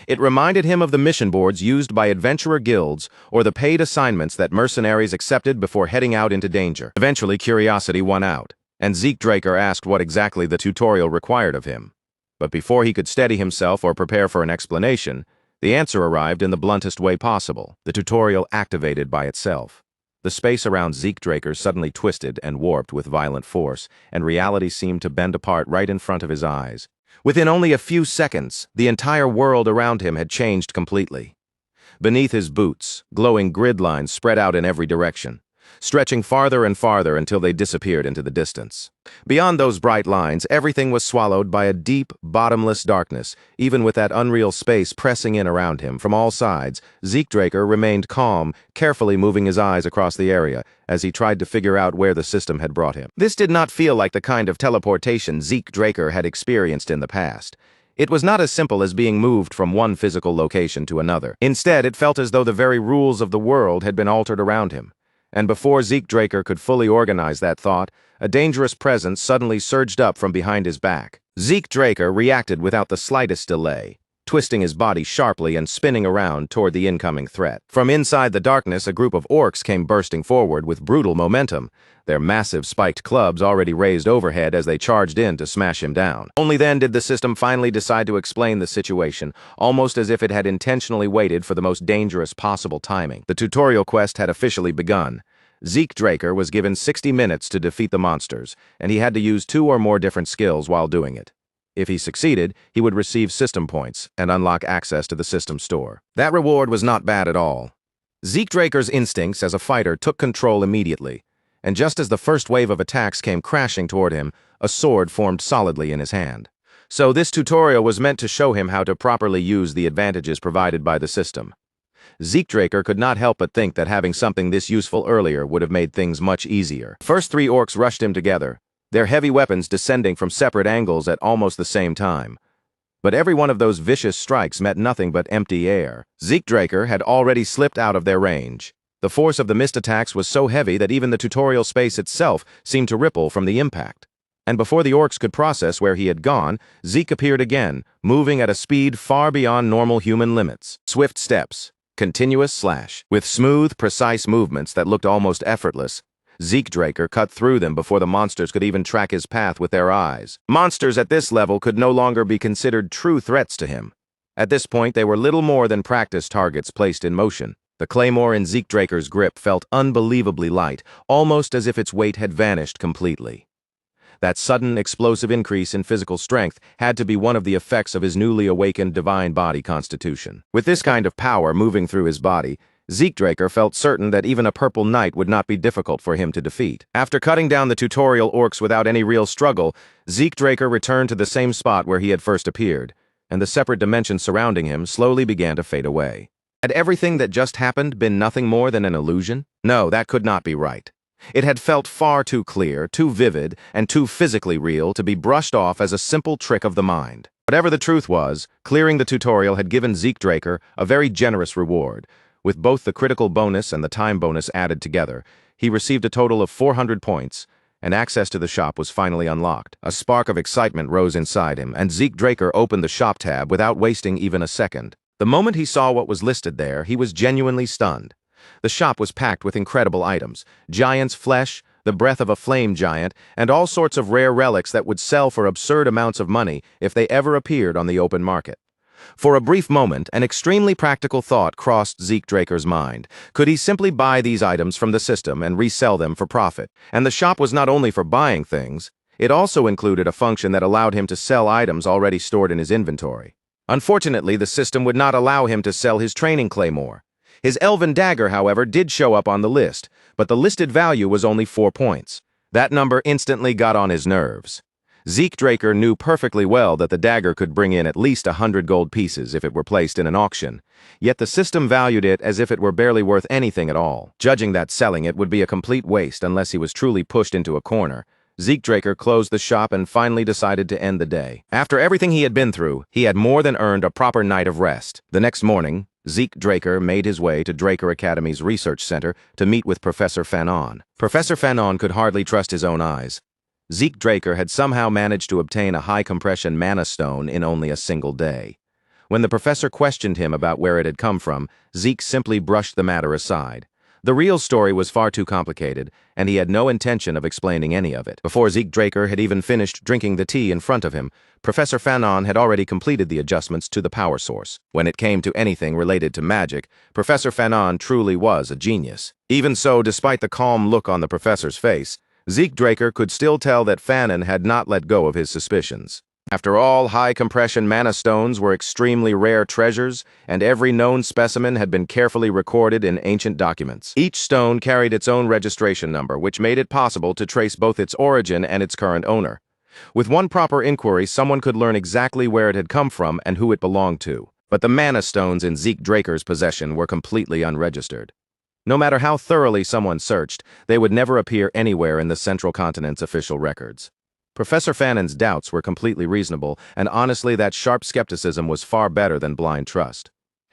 It reminded him of the mission boards used by adventurer guilds or the paid assignments that mercenaries accepted before heading out into danger. Eventually, curiosity won out, and Zeke Draker asked what exactly the tutorial required of him. But before he could steady himself or prepare for an explanation, the answer arrived in the bluntest way possible. The tutorial activated by itself. The space around Zeke Draker suddenly twisted and warped with violent force, and reality seemed to bend apart right in front of his eyes. Within only a few seconds, the entire world around him had changed completely. Beneath his boots, glowing grid lines spread out in every direction, stretching farther and farther until they disappeared into the distance. Beyond those bright lines, everything was swallowed by a deep, bottomless darkness. Even with that unreal space pressing in around him from all sides, Zeke Draker remained calm, carefully moving his eyes across the area as he tried to figure out where the system had brought him. This did not feel like the kind of teleportation Zeke Draker had experienced in the past. It was not as simple as being moved from one physical location to another. Instead, it felt as though the very rules of the world had been altered around him. And before Zeke Draker could fully organize that thought, a dangerous presence suddenly surged up from behind his back. Zeke Draker reacted without the slightest delay, twisting his body sharply and spinning around toward the incoming threat. From inside the darkness, a group of orcs came bursting forward with brutal momentum, their massive spiked clubs already raised overhead as they charged in to smash him down. Only then did the system finally decide to explain the situation, almost as if it had intentionally waited for the most dangerous possible timing. The tutorial quest had officially begun. Zeke Draker was given 60 minutes to defeat the monsters, and he had to use 2 or more different skills while doing it. If he succeeded, he would receive system points and unlock access to the system store. That reward was not bad at all. Zeke Draker's instincts as a fighter took control immediately, and just as the first wave of attacks came crashing toward him, a sword formed solidly in his hand. So this tutorial was meant to show him how to properly use the advantages provided by the system. Zeke Draker could not help but think that having something this useful earlier would have made things much easier. First 3 orcs rushed him together, their heavy weapons descending from separate angles at almost the same time. But every one of those vicious strikes met nothing but empty air. Zeke Draker had already slipped out of their range. The force of the missed attacks was so heavy that even the tutorial space itself seemed to ripple from the impact. And before the orcs could process where he had gone, Zeke appeared again, moving at a speed far beyond normal human limits. Swift steps. Continuous slash. With smooth, precise movements that looked almost effortless, Zeke Draker cut through them before the monsters could even track his path with their eyes. Monsters at this level could no longer be considered true threats to him. At this point, they were little more than practice targets placed in motion. The claymore in Zeke Draker's grip felt unbelievably light, almost as if its weight had vanished completely. That sudden, explosive increase in physical strength had to be one of the effects of his newly awakened divine body constitution. With this kind of power moving through his body, Zeke Draker felt certain that even a purple knight would not be difficult for him to defeat. After cutting down the tutorial orcs without any real struggle, Zeke Draker returned to the same spot where he had first appeared, and the separate dimensions surrounding him slowly began to fade away. Had everything that just happened been nothing more than an illusion? No, that could not be right. It had felt far too clear, too vivid, and too physically real to be brushed off as a simple trick of the mind. Whatever the truth was, clearing the tutorial had given Zeke Draker a very generous reward. With both the critical bonus and the time bonus added together, he received a total of 400 points, and access to the shop was finally unlocked. A spark of excitement rose inside him, and Zeke Draker opened the shop tab without wasting even a second. The moment he saw what was listed there, he was genuinely stunned. The shop was packed with incredible items: giant's flesh, the breath of a flame giant, and all sorts of rare relics that would sell for absurd amounts of money if they ever appeared on the open market. For a brief moment, an extremely practical thought crossed Zeke Draker's mind. Could he simply buy these items from the system and resell them for profit? And the shop was not only for buying things, it also included a function that allowed him to sell items already stored in his inventory. Unfortunately, the system would not allow him to sell his training claymore. His elven dagger, however, did show up on the list, but the listed value was only 4 points. That number instantly got on his nerves. Zeke Draker knew perfectly well that the dagger could bring in at least 100 gold pieces if it were placed in an auction, yet the system valued it as if it were barely worth anything at all. Judging that selling it would be a complete waste unless he was truly pushed into a corner, Zeke Draker closed the shop and finally decided to end the day. After everything he had been through, he had more than earned a proper night of rest. The next morning, Zeke Draker made his way to Draker Academy's research center to meet with Professor Fanon. Professor Fanon could hardly trust his own eyes. Zeke Draker had somehow managed to obtain a high-compression mana stone in only a single day. When the professor questioned him about where it had come from, Zeke simply brushed the matter aside. The real story was far too complicated, and he had no intention of explaining any of it. Before Zeke Draker had even finished drinking the tea in front of him, Professor Fanon had already completed the adjustments to the power source. When it came to anything related to magic, Professor Fanon truly was a genius. Even so, despite the calm look on the professor's face, Zeke Draker could still tell that Fanon had not let go of his suspicions. After all, high-compression mana stones were extremely rare treasures, and every known specimen had been carefully recorded in ancient documents. Each stone carried its own registration number, which made it possible to trace both its origin and its current owner. With one proper inquiry, someone could learn exactly where it had come from and who it belonged to. But the mana stones in Zeke Draker's possession were completely unregistered. No matter how thoroughly someone searched, they would never appear anywhere in the Central Continent's official records. Professor Fanon's doubts were completely reasonable, and honestly, that sharp skepticism was far better than blind trust.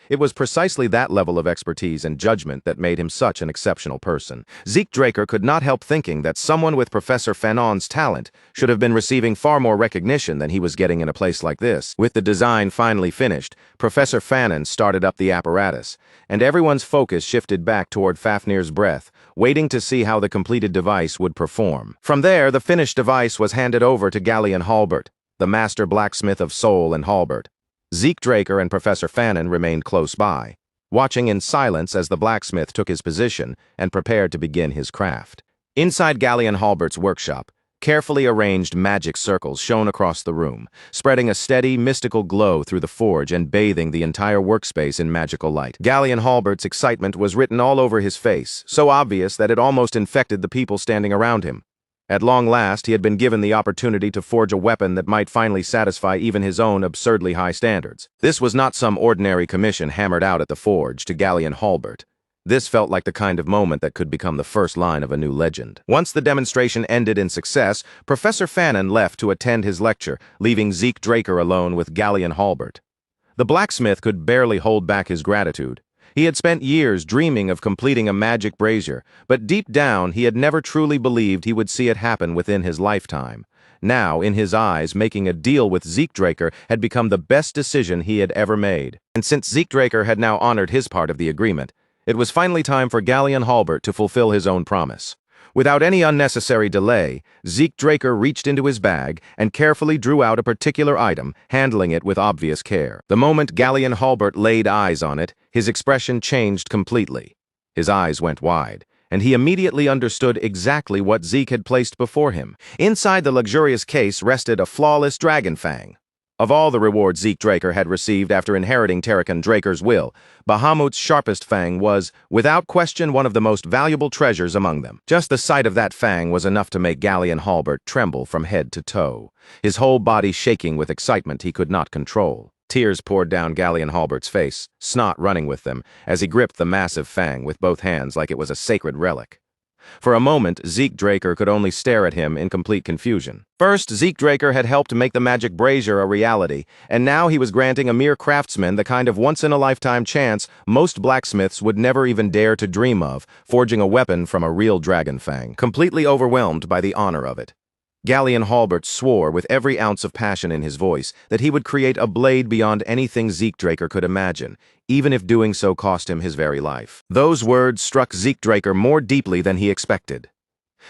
It was precisely that level of expertise and judgment that made him such an exceptional person. Zeke Draker could not help thinking that someone with Professor Fanon's talent should have been receiving far more recognition than he was getting in a place like this. With the design finally finished, Professor Fanon started up the apparatus, and everyone's focus shifted back toward Fafnir's breath, waiting to see how the completed device would perform. From there, the finished device was handed over to Gallion Halbert, the master blacksmith of Soul and Halbert. Zeke Draker and Professor Fanon remained close by, watching in silence as the blacksmith took his position and prepared to begin his craft. Inside Gallion Halbert's workshop, carefully arranged magic circles shone across the room, spreading a steady, mystical glow through the forge and bathing the entire workspace in magical light. Gallion Halbert's excitement was written all over his face, so obvious that it almost infected the people standing around him. At long last, he had been given the opportunity to forge a weapon that might finally satisfy even his own absurdly high standards. This was not some ordinary commission hammered out at the forge to Gallion Halbert. This felt like the kind of moment that could become the first line of a new legend. Once the demonstration ended in success, Professor Fanon left to attend his lecture, leaving Zeke Draker alone with Gallion Halbert. The blacksmith could barely hold back his gratitude. He had spent years dreaming of completing a magic brazier, but deep down he had never truly believed he would see it happen within his lifetime. Now, in his eyes, making a deal with Zeke Draker had become the best decision he had ever made. And since Zeke Draker had now honored his part of the agreement, it was finally time for Gallion Halbert to fulfill his own promise. Without any unnecessary delay, Zeke Draker reached into his bag and carefully drew out a particular item, handling it with obvious care. The moment Gallion Halbert laid eyes on it, his expression changed completely. His eyes went wide, and he immediately understood exactly what Zeke had placed before him. Inside the luxurious case rested a flawless dragon fang. Of all the rewards Zeke Draker had received after inheriting Terrakan Draker's will, Bahamut's sharpest fang was, without question, one of the most valuable treasures among them. Just the sight of that fang was enough to make Galleon Halbert tremble from head to toe, his whole body shaking with excitement he could not control. Tears poured down Galleon Halbert's face, snot running with them, as he gripped the massive fang with both hands like it was a sacred relic. For a moment, Zeke Draker could only stare at him in complete confusion. First, Zeke Draker had helped make the magic brazier a reality, and now he was granting a mere craftsman the kind of once-in-a-lifetime chance most blacksmiths would never even dare to dream of, forging a weapon from a real dragon fang. Completely overwhelmed by the honor of it, Galleon Halbert swore with every ounce of passion in his voice that he would create a blade beyond anything Zeke Draker could imagine, even if doing so cost him his very life. Those words struck Zeke Draker more deeply than he expected.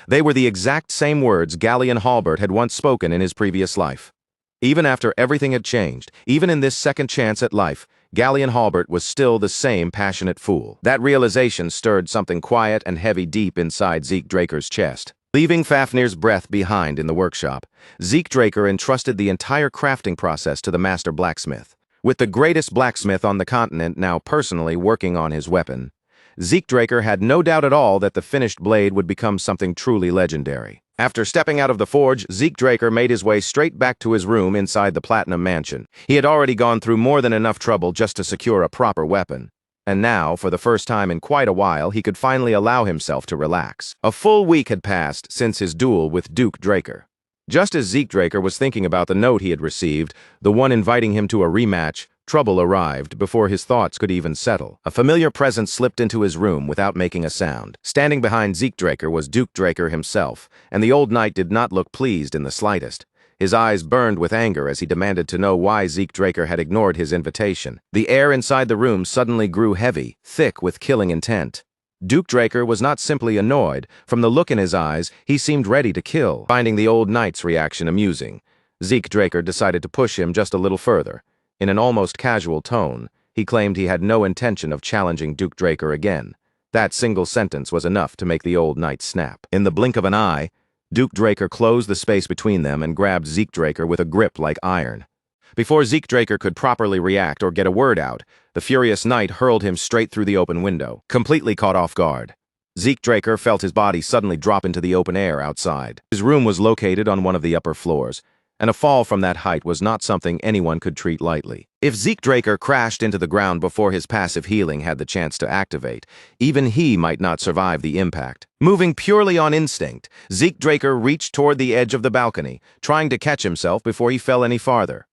They were the exact same words Galleon Halbert had once spoken in his previous life. Even after everything had changed, even in this second chance at life, Galleon Halbert was still the same passionate fool. That realization stirred something quiet and heavy deep inside Zeke Draker's chest. Leaving Fafnir's breath behind in the workshop, Zeke Draker entrusted the entire crafting process to the master blacksmith. With the greatest blacksmith on the continent now personally working on his weapon, Zeke Draker had no doubt at all that the finished blade would become something truly legendary. After stepping out of the forge, Zeke Draker made his way straight back to his room inside the Platinum Mansion. He had already gone through more than enough trouble just to secure a proper weapon. And now, for the first time in quite a while, he could finally allow himself to relax. A full week had passed since his duel with Duke Draker. Just as Zeke Draker was thinking about the note he had received, the one inviting him to a rematch, trouble arrived before his thoughts could even settle. A familiar presence slipped into his room without making a sound. Standing behind Zeke Draker was Duke Draker himself, and the old knight did not look pleased in the slightest. His eyes burned with anger as he demanded to know why Zeke Draker had ignored his invitation. The air inside the room suddenly grew heavy, thick with killing intent. Duke Draker was not simply annoyed. From the look in his eyes, he seemed ready to kill. Finding the old knight's reaction amusing, Zeke Draker decided to push him just a little further. In an almost casual tone, he claimed he had no intention of challenging Duke Draker again. That single sentence was enough to make the old knight snap. In the blink of an eye, Duke Draker closed the space between them and grabbed Zeke Draker with a grip like iron. Before Zeke Draker could properly react or get a word out, the furious knight hurled him straight through the open window, completely caught off guard. Zeke Draker felt his body suddenly drop into the open air outside. His room was located on one of the upper floors, and a fall from that height was not something anyone could treat lightly. If Zeke Draker crashed into the ground before his passive healing had the chance to activate, even he might not survive the impact. Moving purely on instinct, Zeke Draker reached toward the edge of the balcony, trying to catch himself before he fell any farther.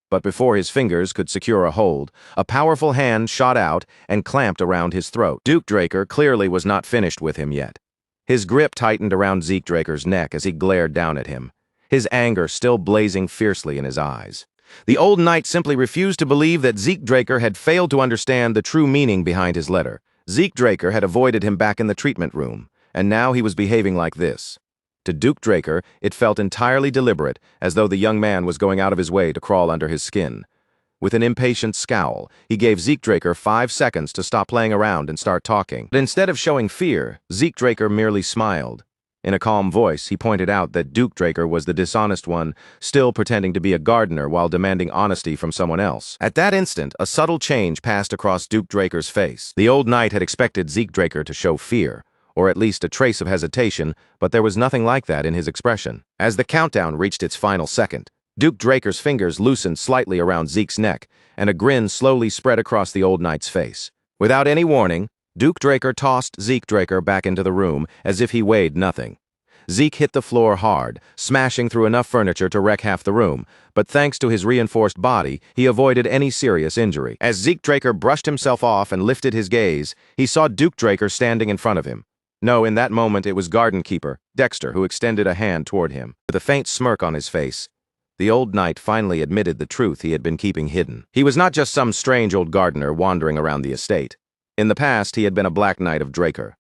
But before his fingers could secure a hold, a powerful hand shot out and clamped around his throat. Duke Draker clearly was not finished with him yet. His grip tightened around Zeke Draker's neck as he glared down at him, his anger still blazing fiercely in his eyes. The old knight simply refused to believe that Zeke Draker had failed to understand the true meaning behind his letter. Zeke Draker had avoided him back in the treatment room, and now he was behaving like this. To Duke Draker, it felt entirely deliberate, as though the young man was going out of his way to crawl under his skin. With an impatient scowl, he gave Zeke Draker 5 seconds to stop playing around and start talking. But instead of showing fear, Zeke Draker merely smiled. In a calm voice, he pointed out that Duke Draker was the dishonest one, still pretending to be a gardener while demanding honesty from someone else. At that instant, a subtle change passed across Duke Draker's face. The old knight had expected Zeke Draker to show fear, or at least a trace of hesitation, but there was nothing like that in his expression. As the countdown reached its final second, Duke Draker's fingers loosened slightly around Zeke's neck, and a grin slowly spread across the old knight's face. Without any warning, Duke Draker tossed Zeke Draker back into the room as if he weighed nothing. Zeke hit the floor hard, smashing through enough furniture to wreck half the room, but thanks to his reinforced body, he avoided any serious injury. As Zeke Draker brushed himself off and lifted his gaze, he saw Duke Draker standing in front of him. No, in that moment it was garden keeper, Dexter, who extended a hand toward him. With a faint smirk on his face, the old knight finally admitted the truth he had been keeping hidden. He was not just some strange old gardener wandering around the estate. In the past, he had been a Black Knight of Draker.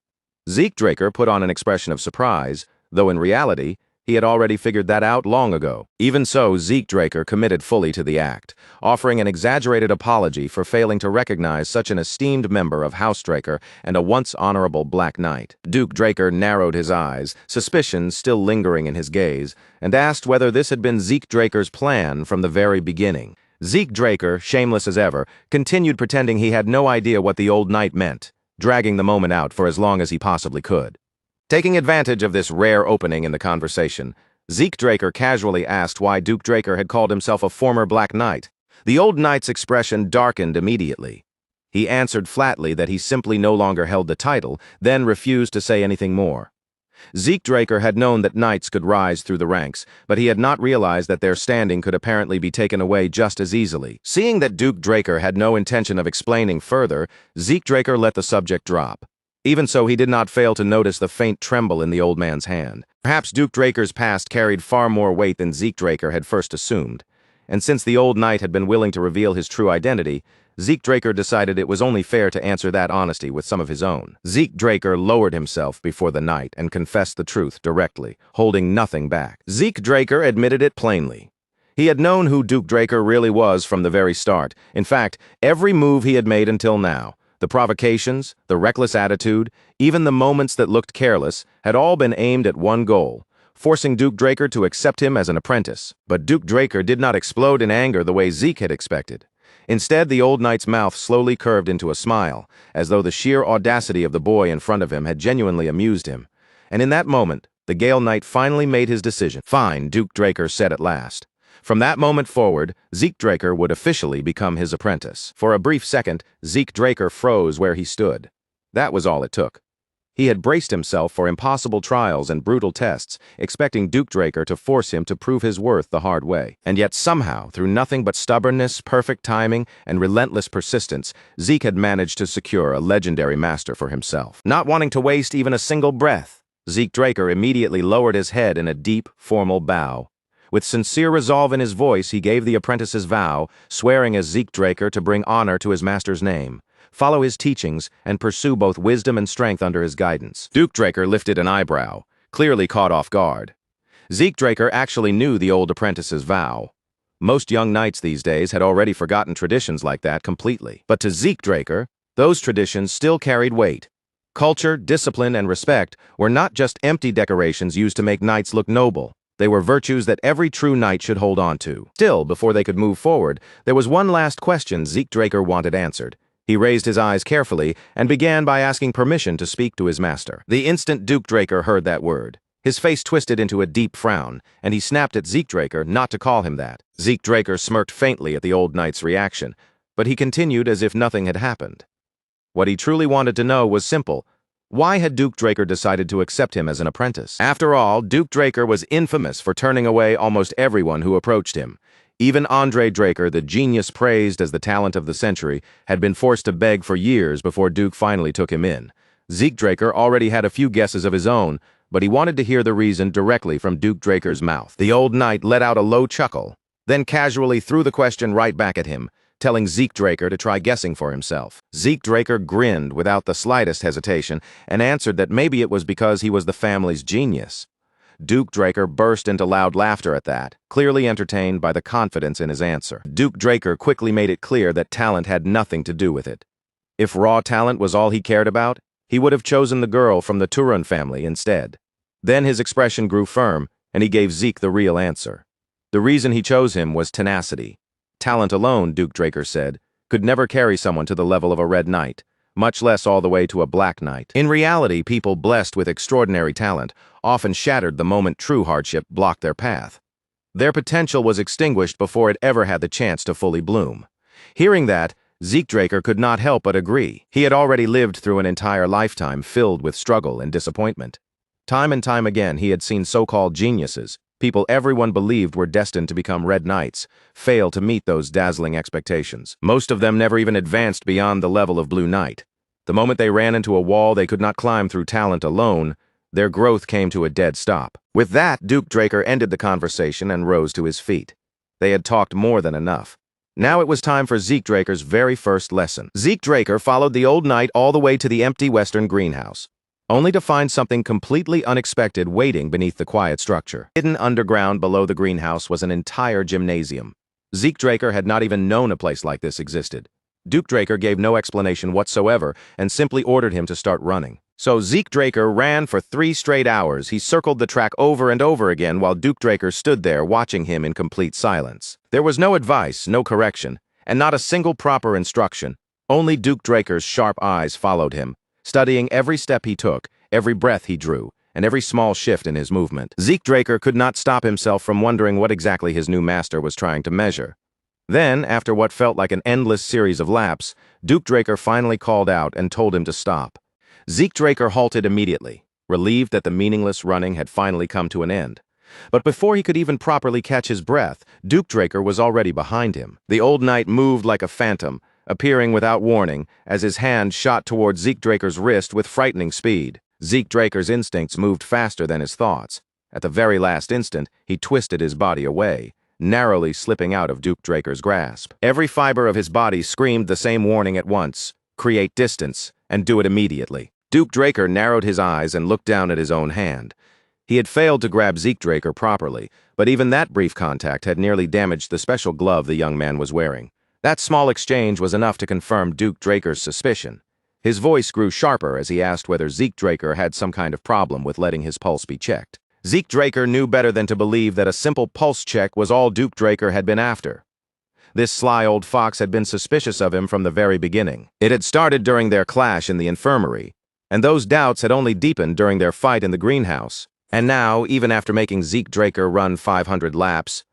Zeke Draker put on an expression of surprise, though in reality, He had already figured that out long ago. Even so, Zeke Draker committed fully to the act, offering an exaggerated apology for failing to recognize such an esteemed member of House Draker and a once honorable Black Knight. Duke Draker narrowed his eyes, suspicion still lingering in his gaze, and asked whether this had been Zeke Draker's plan from the very beginning. Zeke Draker, shameless as ever, continued pretending he had no idea what the old knight meant, dragging the moment out for as long as he possibly could. Taking advantage of this rare opening in the conversation, Zeke Draker casually asked why Duke Draker had called himself a former Black Knight. The old knight's expression darkened immediately. He answered flatly that he simply no longer held the title, then refused to say anything more. Zeke Draker had known that knights could rise through the ranks, but he had not realized that their standing could apparently be taken away just as easily. Seeing that Duke Draker had no intention of explaining further, Zeke Draker let the subject drop. Even so, he did not fail to notice the faint tremble in the old man's hand. Perhaps Duke Draker's past carried far more weight than Zeke Draker had first assumed. And since the old knight had been willing to reveal his true identity, Zeke Draker decided it was only fair to answer that honesty with some of his own. Zeke Draker lowered himself before the knight and confessed the truth directly, holding nothing back. Zeke Draker admitted it plainly. He had known who Duke Draker really was from the very start. In fact, every move he had made until now, the provocations, the reckless attitude, even the moments that looked careless, had all been aimed at one goal: forcing Duke Draker to accept him as an apprentice. But Duke Draker did not explode in anger the way Zeke had expected. Instead, the old knight's mouth slowly curved into a smile, as though the sheer audacity of the boy in front of him had genuinely amused him. And in that moment, the Gale Knight finally made his decision. "Fine," Duke Draker said at last. From that moment forward, Zeke Draker would officially become his apprentice. For a brief second, Zeke Draker froze where he stood. That was all it took. He had braced himself for impossible trials and brutal tests, expecting Duke Draker to force him to prove his worth the hard way. And yet somehow, through nothing but stubbornness, perfect timing, and relentless persistence, Zeke had managed to secure a legendary master for himself. Not wanting to waste even a single breath, Zeke Draker immediately lowered his head in a deep, formal bow. With sincere resolve in his voice, he gave the apprentice's vow, swearing as Zeke Draker to bring honor to his master's name, follow his teachings, and pursue both wisdom and strength under his guidance. Duke Draker lifted an eyebrow, clearly caught off guard. Zeke Draker actually knew the old apprentice's vow. Most young knights these days had already forgotten traditions like that completely. But to Zeke Draker, those traditions still carried weight. Culture, discipline, and respect were not just empty decorations used to make knights look noble. They were virtues that every true knight should hold on to. Still, before they could move forward, there was one last question Zeke Draker wanted answered. He raised his eyes carefully and began by asking permission to speak to his master. The instant Duke Draker heard that word, his face twisted into a deep frown, and he snapped at Zeke Draker not to call him that. Zeke Draker smirked faintly at the old knight's reaction, but he continued as if nothing had happened. What he truly wanted to know was simple. Why had Duke Draker decided to accept him as an apprentice? After all, Duke Draker was infamous for turning away almost everyone who approached him. Even Andre Draker, the genius praised as the talent of the century, had been forced to beg for years before Duke finally took him in. Zeke Draker already had a few guesses of his own, but he wanted to hear the reason directly from Duke Draker's mouth. The old knight let out a low chuckle, then casually threw the question right back at him, telling Zeke Draker to try guessing for himself. Zeke Draker grinned without the slightest hesitation and answered that maybe it was because he was the family's genius. Duke Draker burst into loud laughter at that, clearly entertained by the confidence in his answer. Duke Draker quickly made it clear that talent had nothing to do with it. If raw talent was all he cared about, he would have chosen the girl from the Turun family instead. Then his expression grew firm, and he gave Zeke the real answer. The reason he chose him was tenacity. Talent alone, Duke Draker said, could never carry someone to the level of a Red Knight, much less all the way to a Black Knight. In reality, people blessed with extraordinary talent often shattered the moment true hardship blocked their path. Their potential was extinguished before it ever had the chance to fully bloom. Hearing that, Zeke Draker could not help but agree. He had already lived through an entire lifetime filled with struggle and disappointment. Time and time again, he had seen so-called geniuses, people everyone believed were destined to become Red Knights, fail to meet those dazzling expectations. Most of them never even advanced beyond the level of Blue Knight. The moment they ran into a wall they could not climb through talent alone, their growth came to a dead stop. With that, Duke Draker ended the conversation and rose to his feet. They had talked more than enough. Now it was time for Zeke Draker's very first lesson. Zeke Draker followed the old knight all the way to the empty western greenhouse. only to find something completely unexpected waiting beneath the quiet structure. Hidden underground below the greenhouse was an entire gymnasium. Zeke Draker had not even known a place like this existed. Duke Draker gave no explanation whatsoever and simply ordered him to start running. So Zeke Draker ran for 3 straight hours. He circled the track over and over again while Duke Draker stood there watching him in complete silence. There was no advice, no correction, and not a single proper instruction. Only Duke Draker's sharp eyes followed him, studying every step he took, every breath he drew, and every small shift in his movement. Zeke Draker could not stop himself from wondering what exactly his new master was trying to measure. Then, after what felt like an endless series of laps, Duke Draker finally called out and told him to stop. Zeke Draker halted immediately, relieved that the meaningless running had finally come to an end. But before he could even properly catch his breath, Duke Draker was already behind him. The old knight moved like a phantom, appearing without warning as his hand shot toward Zeke Draker's wrist with frightening speed. Zeke Draker's instincts moved faster than his thoughts. At the very last instant, he twisted his body away, narrowly slipping out of Duke Draker's grasp. Every fiber of his body screamed the same warning at once: create distance, and do it immediately. Duke Draker narrowed his eyes and looked down at his own hand. He had failed to grab Zeke Draker properly, but even that brief contact had nearly damaged the special glove the young man was wearing. That small exchange was enough to confirm Duke Draker's suspicion. His voice grew sharper as he asked whether Zeke Draker had some kind of problem with letting his pulse be checked. Zeke Draker knew better than to believe that a simple pulse check was all Duke Draker had been after. This sly old fox had been suspicious of him from the very beginning. It had started during their clash in the infirmary, and those doubts had only deepened during their fight in the greenhouse. And now, even after making Zeke Draker run 500 laps,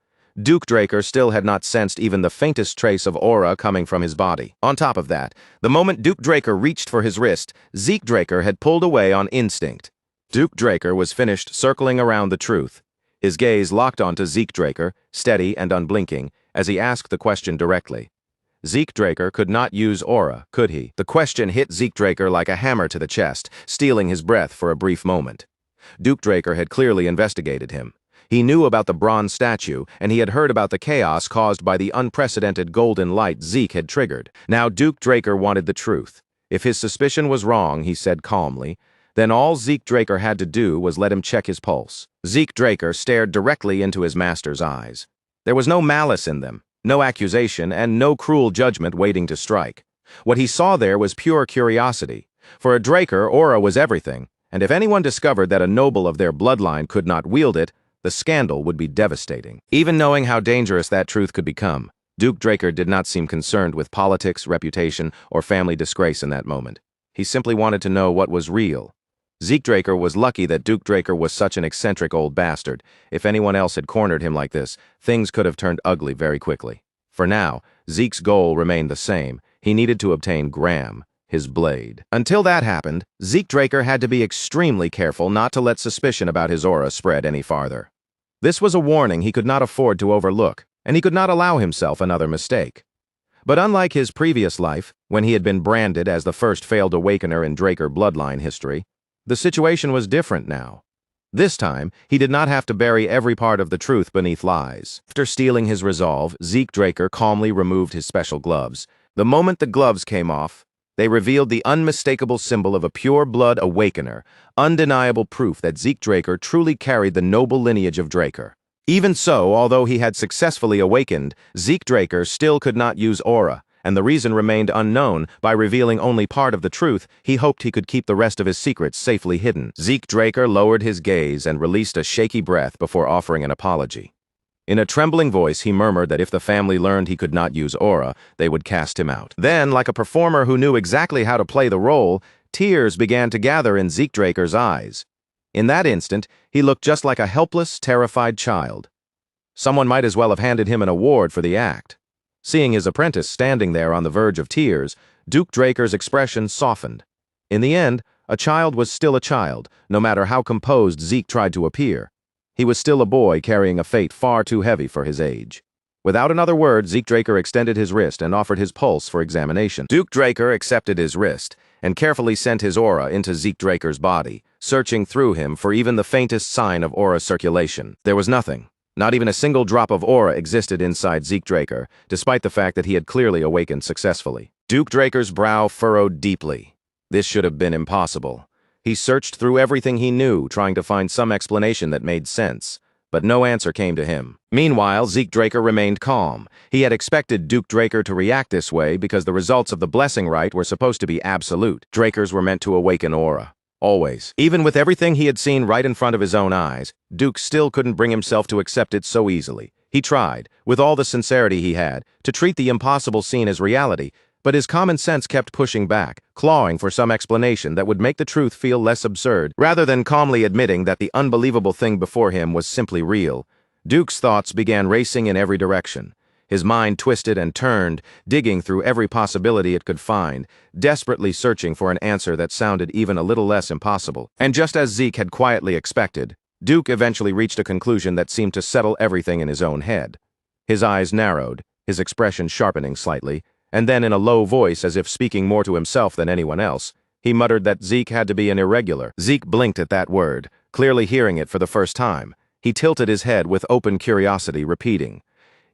Duke Draker still had not sensed even the faintest trace of aura coming from his body. On top of that, the moment Duke Draker reached for his wrist, Zeke Draker had pulled away on instinct. Duke Draker was finished circling around the truth. His gaze locked onto Zeke Draker, steady and unblinking, as he asked the question directly. Zeke Draker could not use aura, could he? The question hit Zeke Draker like a hammer to the chest, stealing his breath for a brief moment. Duke Draker had clearly investigated him. He knew about the bronze statue, and he had heard about the chaos caused by the unprecedented golden light Zeke had triggered. Now Duke Draker wanted the truth. If his suspicion was wrong, he said calmly, then all Zeke Draker had to do was let him check his pulse. Zeke Draker stared directly into his master's eyes. There was no malice in them, no accusation, and no cruel judgment waiting to strike. What he saw there was pure curiosity. For a Draker, aura was everything, and if anyone discovered that a noble of their bloodline could not wield it, the scandal would be devastating. Even knowing how dangerous that truth could become, Duke Draker did not seem concerned with politics, reputation, or family disgrace in that moment. He simply wanted to know what was real. Zeke Draker was lucky that Duke Draker was such an eccentric old bastard. If anyone else had cornered him like this, things could have turned ugly very quickly. For now, Zeke's goal remained the same. He needed to obtain Graham, his blade. Until that happened, Zeke Draker had to be extremely careful not to let suspicion about his aura spread any farther. This was a warning he could not afford to overlook, and he could not allow himself another mistake. But unlike his previous life, when he had been branded as the first failed awakener in Draker bloodline history, the situation was different now. This time, he did not have to bury every part of the truth beneath lies. After steeling his resolve, Zeke Draker calmly removed his special gloves. The moment the gloves came off, they revealed the unmistakable symbol of a pure-blood awakener, undeniable proof that Zeke Draker truly carried the noble lineage of Draker. Even so, although he had successfully awakened, Zeke Draker still could not use aura, and the reason remained unknown. By revealing only part of the truth, he hoped he could keep the rest of his secrets safely hidden. Zeke Draker lowered his gaze and released a shaky breath before offering an apology. In a trembling voice, he murmured that if the family learned he could not use aura, they would cast him out. Then, like a performer who knew exactly how to play the role, tears began to gather in Zeke Draker's eyes. In that instant, he looked just like a helpless, terrified child. Someone might as well have handed him an award for the act. Seeing his apprentice standing there on the verge of tears, Duke Draker's expression softened. In the end, a child was still a child, no matter how composed Zeke tried to appear. He was still a boy carrying a fate far too heavy for his age. Without another word, Zeke Draker extended his wrist and offered his pulse for examination. Duke Draker accepted his wrist and carefully sent his aura into Zeke Draker's body, searching through him for even the faintest sign of aura circulation. There was nothing. Not even a single drop of aura existed inside Zeke Draker, despite the fact that he had clearly awakened successfully. Duke Draker's brow furrowed deeply. This should have been impossible. He searched through everything he knew, trying to find some explanation that made sense. But no answer came to him. Meanwhile, Zeke Draker remained calm. He had expected Duke Draker to react this way because the results of the blessing rite were supposed to be absolute. Drakers were meant to awaken aura. Always. Even with everything he had seen right in front of his own eyes, Duke still couldn't bring himself to accept it so easily. He tried, with all the sincerity he had, to treat the impossible scene as reality, but his common sense kept pushing back, clawing for some explanation that would make the truth feel less absurd, rather than calmly admitting that the unbelievable thing before him was simply real. Duke's thoughts began racing in every direction. His mind twisted and turned, digging through every possibility it could find, desperately searching for an answer that sounded even a little less impossible. And just as Zeke had quietly expected, Duke eventually reached a conclusion that seemed to settle everything in his own head. His eyes narrowed, his expression sharpening slightly, and then in a low voice, as if speaking more to himself than anyone else, he muttered that Zeke had to be an irregular. Zeke blinked at that word, clearly hearing it for the first time. He tilted his head with open curiosity, repeating,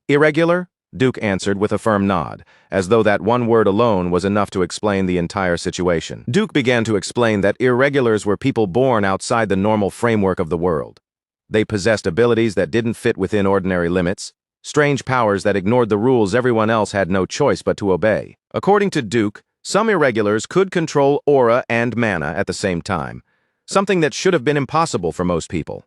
"Irregular?" Duke answered with a firm nod, as though that one word alone was enough to explain the entire situation. Duke began to explain that irregulars were people born outside the normal framework of the world. They possessed abilities that didn't fit within ordinary limits, strange powers that ignored the rules everyone else had no choice but to obey. According to Duke, some irregulars could control aura and mana at the same time, something that should have been impossible for most people.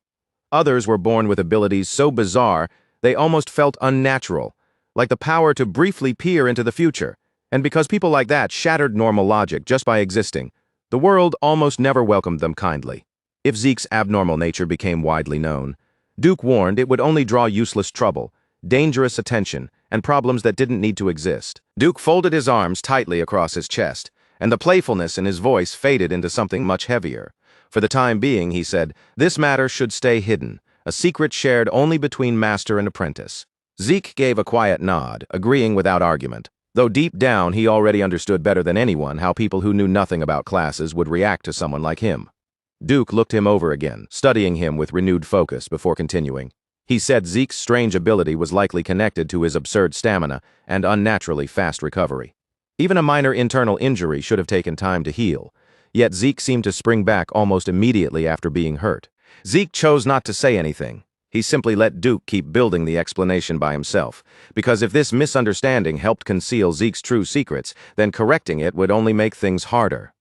Others were born with abilities so bizarre they almost felt unnatural, like the power to briefly peer into the future. And because people like that shattered normal logic just by existing, the world almost never welcomed them kindly. If Zeke's abnormal nature became widely known, Duke warned it would only draw useless trouble, dangerous attention, and problems that didn't need to exist. Duke folded his arms tightly across his chest, and the playfulness in his voice faded into something much heavier. For the time being, he said, this matter should stay hidden, a secret shared only between master and apprentice. Zeke gave a quiet nod, agreeing without argument, though deep down he already understood better than anyone how people who knew nothing about classes would react to someone like him. Duke looked him over again, studying him with renewed focus before continuing. He said Zeke's strange ability was likely connected to his absurd stamina and unnaturally fast recovery. Even a minor internal injury should have taken time to heal, yet Zeke seemed to spring back almost immediately after being hurt. Zeke chose not to say anything. He simply let Duke keep building the explanation by himself, because if this misunderstanding helped conceal Zeke's true secrets, then correcting it would only make things harder.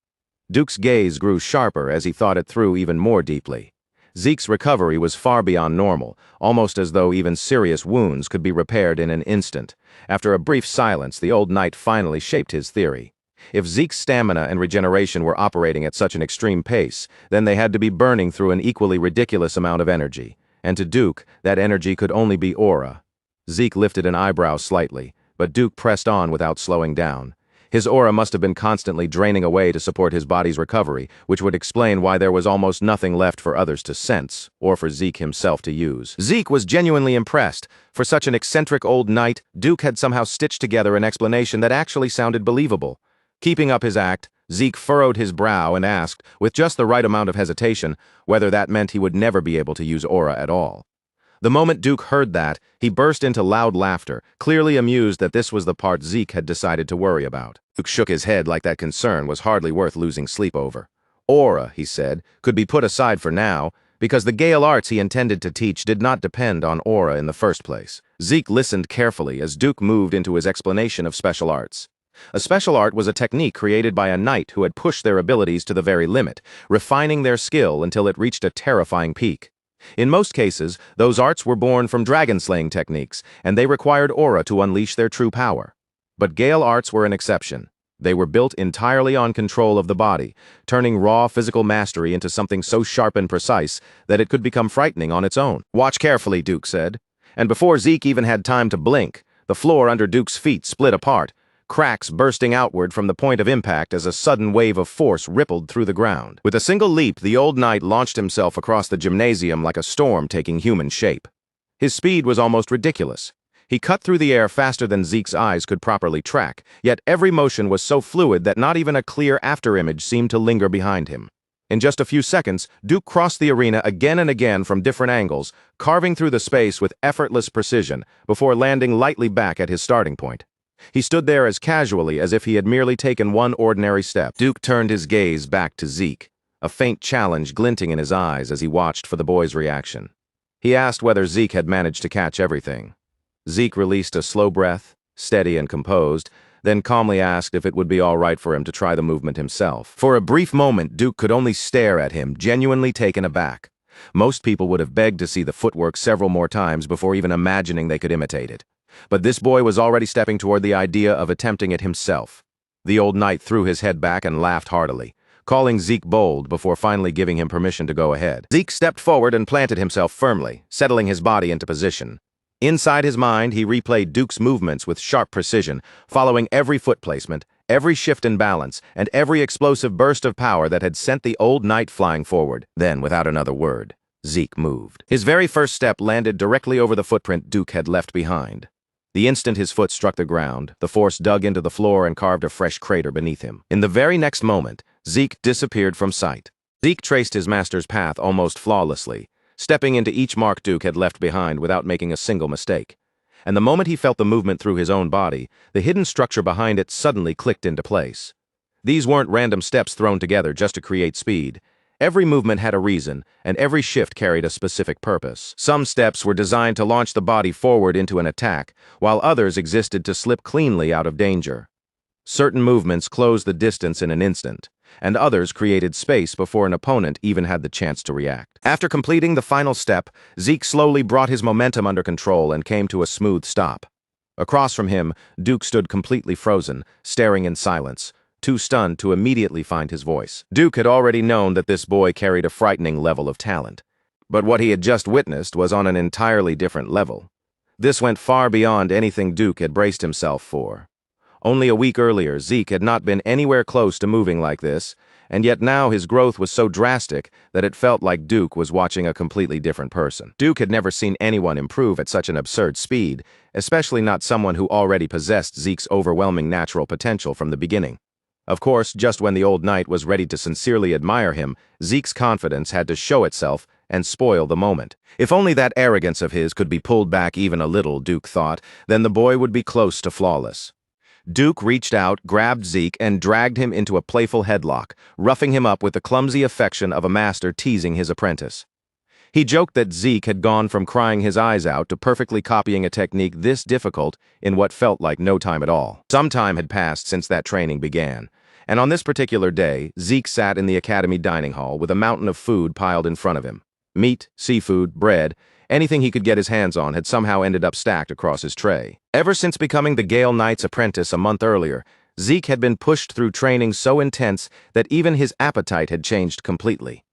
Duke's gaze grew sharper as he thought it through even more deeply. Zeke's recovery was far beyond normal, almost as though even serious wounds could be repaired in an instant. After a brief silence, the old knight finally shaped his theory. If Zeke's stamina and regeneration were operating at such an extreme pace, then they had to be burning through an equally ridiculous amount of energy. And to Duke, that energy could only be aura. Zeke lifted an eyebrow slightly, but Duke pressed on without slowing down. His aura must have been constantly draining away to support his body's recovery, which would explain why there was almost nothing left for others to sense, or for Zeke himself to use. Zeke was genuinely impressed. For such an eccentric old knight, Duke had somehow stitched together an explanation that actually sounded believable. Keeping up his act, Zeke furrowed his brow and asked, with just the right amount of hesitation, whether that meant he would never be able to use aura at all. The moment Duke heard that, he burst into loud laughter, clearly amused that this was the part Zeke had decided to worry about. Duke shook his head like that concern was hardly worth losing sleep over. Aura, he said, could be put aside for now, because the Gale arts he intended to teach did not depend on aura in the first place. Zeke listened carefully as Duke moved into his explanation of special arts. A special art was a technique created by a knight who had pushed their abilities to the very limit, refining their skill until it reached a terrifying peak. In most cases, those arts were born from dragon-slaying techniques, and they required aura to unleash their true power. But Gale arts were an exception. They were built entirely on control of the body, turning raw physical mastery into something so sharp and precise that it could become frightening on its own. "Watch carefully," Duke said. And before Zeke even had time to blink, the floor under Duke's feet split apart, cracks bursting outward from the point of impact as a sudden wave of force rippled through the ground. With a single leap, the old knight launched himself across the gymnasium like a storm taking human shape. His speed was almost ridiculous. He cut through the air faster than Zeke's eyes could properly track, yet every motion was so fluid that not even a clear afterimage seemed to linger behind him. In just a few seconds, Duke crossed the arena again and again from different angles, carving through the space with effortless precision before landing lightly back at his starting point. He stood there as casually as if he had merely taken one ordinary step. Duke turned his gaze back to Zeke. a faint challenge glinting in his eyes as he watched for the boy's reaction. He asked whether Zeke had managed to catch everything. Zeke released a slow breath, steady and composed, then calmly asked if it would be all right for him to try the movement himself. For a brief moment, Duke could only stare at him, genuinely taken aback. Most people would have begged to see the footwork several more times before even imagining they could imitate it. But this boy was already stepping toward the idea of attempting it himself. The old knight threw his head back and laughed heartily, calling Zeke bold before finally giving him permission to go ahead. Zeke stepped forward and planted himself firmly, settling his body into position. Inside his mind, he replayed Duke's movements with sharp precision, following every foot placement, every shift in balance, and every explosive burst of power that had sent the old knight flying forward. Then, without another word, Zeke moved. His very first step landed directly over the footprint Duke had left behind. The instant his foot struck the ground, the force dug into the floor and carved a fresh crater beneath him. In the very next moment, Zeke disappeared from sight. Zeke traced his master's path almost flawlessly, stepping into each mark Duke had left behind without making a single mistake. And the moment he felt the movement through his own body, the hidden structure behind it suddenly clicked into place. These weren't random steps thrown together just to create speed. Every movement had a reason, and every shift carried a specific purpose. Some steps were designed to launch the body forward into an attack, while others existed to slip cleanly out of danger. Certain movements closed the distance in an instant, and others created space before an opponent even had the chance to react. After completing the final step, Zeke slowly brought his momentum under control and came to a smooth stop. Across from him, Duke stood completely frozen, staring in silence, too stunned to immediately find his voice. Duke had already known that this boy carried a frightening level of talent. But what he had just witnessed was on an entirely different level. This went far beyond anything Duke had braced himself for. Only a week earlier, Zeke had not been anywhere close to moving like this, and yet now his growth was so drastic that it felt like Duke was watching a completely different person. Duke had never seen anyone improve at such an absurd speed, especially not someone who already possessed Zeke's overwhelming natural potential from the beginning. Of course, just when the old knight was ready to sincerely admire him, Zeke's confidence had to show itself and spoil the moment. If only that arrogance of his could be pulled back even a little, Duke thought, then the boy would be close to flawless. Duke reached out, grabbed Zeke, and dragged him into a playful headlock, roughing him up with the clumsy affection of a master teasing his apprentice. He joked that Zeke had gone from crying his eyes out to perfectly copying a technique this difficult in what felt like no time at all. Some time had passed since that training began, and on this particular day, Zeke sat in the academy dining hall with a mountain of food piled in front of him. Meat, seafood, bread, anything he could get his hands on had somehow ended up stacked across his tray. Ever since becoming the Gale Knight's apprentice a month earlier, Zeke had been pushed through training so intense that even his appetite had changed completely.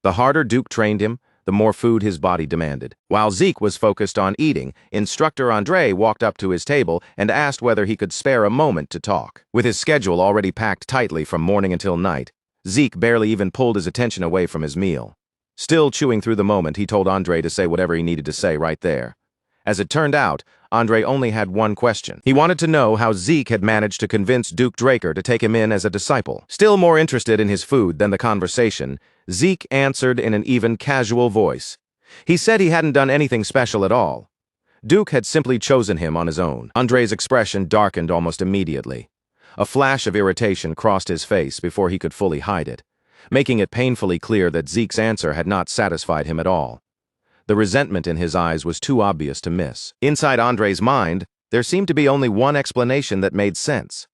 The harder Duke trained him, the more food his body demanded. While Zeke was focused on eating, Instructor Andre walked up to his table and asked whether he could spare a moment to talk. With his schedule already packed tightly from morning until night, Zeke barely even pulled his attention away from his meal. Still chewing through the moment, he told Andre to say whatever he needed to say right there. As it turned out, Andre only had one question. He wanted to know how Zeke had managed to convince Duke Draker to take him in as a disciple. Still more interested in his food than the conversation, Zeke answered in an even casual voice. He said he hadn't done anything special at all. Duke had simply chosen him on his own. Andre's expression darkened almost immediately. A flash of irritation crossed his face before he could fully hide it, making it painfully clear that Zeke's answer had not satisfied him at all. The resentment in his eyes was too obvious to miss. Inside Andre's mind, there seemed to be only one explanation that made sense.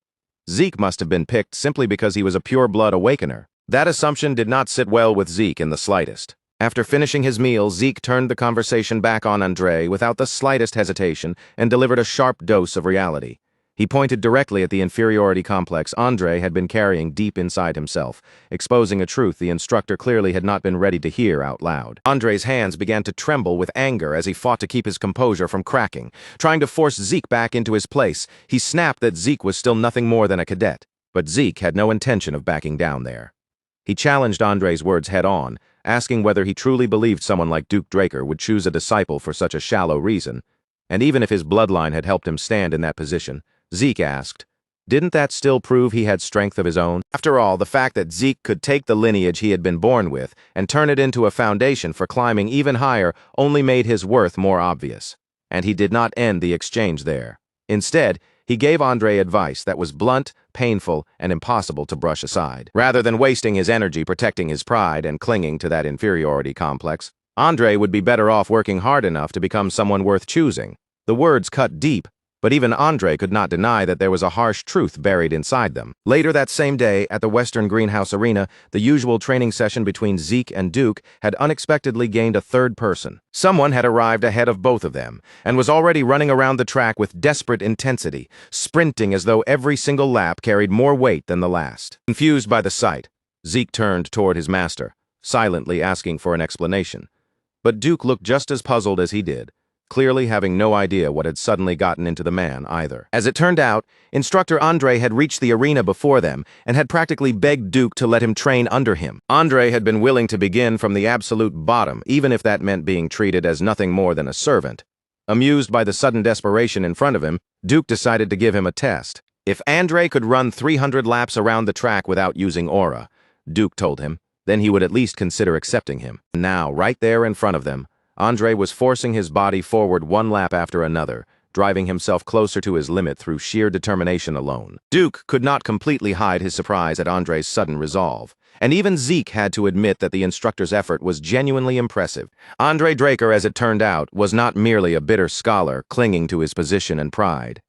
Zeke must have been picked simply because he was a pure-blood awakener. That assumption did not sit well with Zeke in the slightest. After finishing his meal, Zeke turned the conversation back on Andre without the slightest hesitation and delivered a sharp dose of reality. He pointed directly at the inferiority complex Andre had been carrying deep inside himself, exposing a truth the instructor clearly had not been ready to hear out loud. Andre's hands began to tremble with anger as he fought to keep his composure from cracking. Trying to force Zeke back into his place, he snapped that Zeke was still nothing more than a cadet. But Zeke had no intention of backing down there. He challenged Andre's words head-on, asking whether he truly believed someone like Duke Draker would choose a disciple for such a shallow reason. And even if his bloodline had helped him stand in that position, Zeke asked, didn't that still prove he had strength of his own? After all, the fact that Zeke could take the lineage he had been born with and turn it into a foundation for climbing even higher only made his worth more obvious. And he did not end the exchange there. Instead, he He gave Andre advice that was blunt, painful, and impossible to brush aside. Rather than wasting his energy protecting his pride and clinging to that inferiority complex, Andre would be better off working hard enough to become someone worth choosing. The words cut deep, but even Andre could not deny that there was a harsh truth buried inside them. Later that same day, at the Western Greenhouse Arena, the usual training session between Zeke and Duke had unexpectedly gained a third person. Someone had arrived ahead of both of them, and was already running around the track with desperate intensity, sprinting as though every single lap carried more weight than the last. Confused by the sight, Zeke turned toward his master, silently asking for an explanation. But Duke looked just as puzzled as he did, clearly having no idea what had suddenly gotten into the man either. As it turned out, instructor Andre had reached the arena before them and had practically begged Duke to let him train under him. Andre had been willing to begin from the absolute bottom, even if that meant being treated as nothing more than a servant. Amused by the sudden desperation in front of him, Duke decided to give him a test. If Andre could run 300 laps around the track without using aura, Duke told him, then he would at least consider accepting him. Now, right there in front of them, Andre was forcing his body forward one lap after another, driving himself closer to his limit through sheer determination alone. Duke could not completely hide his surprise at Andre's sudden resolve, and even Zeke had to admit that the instructor's effort was genuinely impressive. Andre Draker, as it turned out, was not merely a bitter scholar clinging to his position and pride.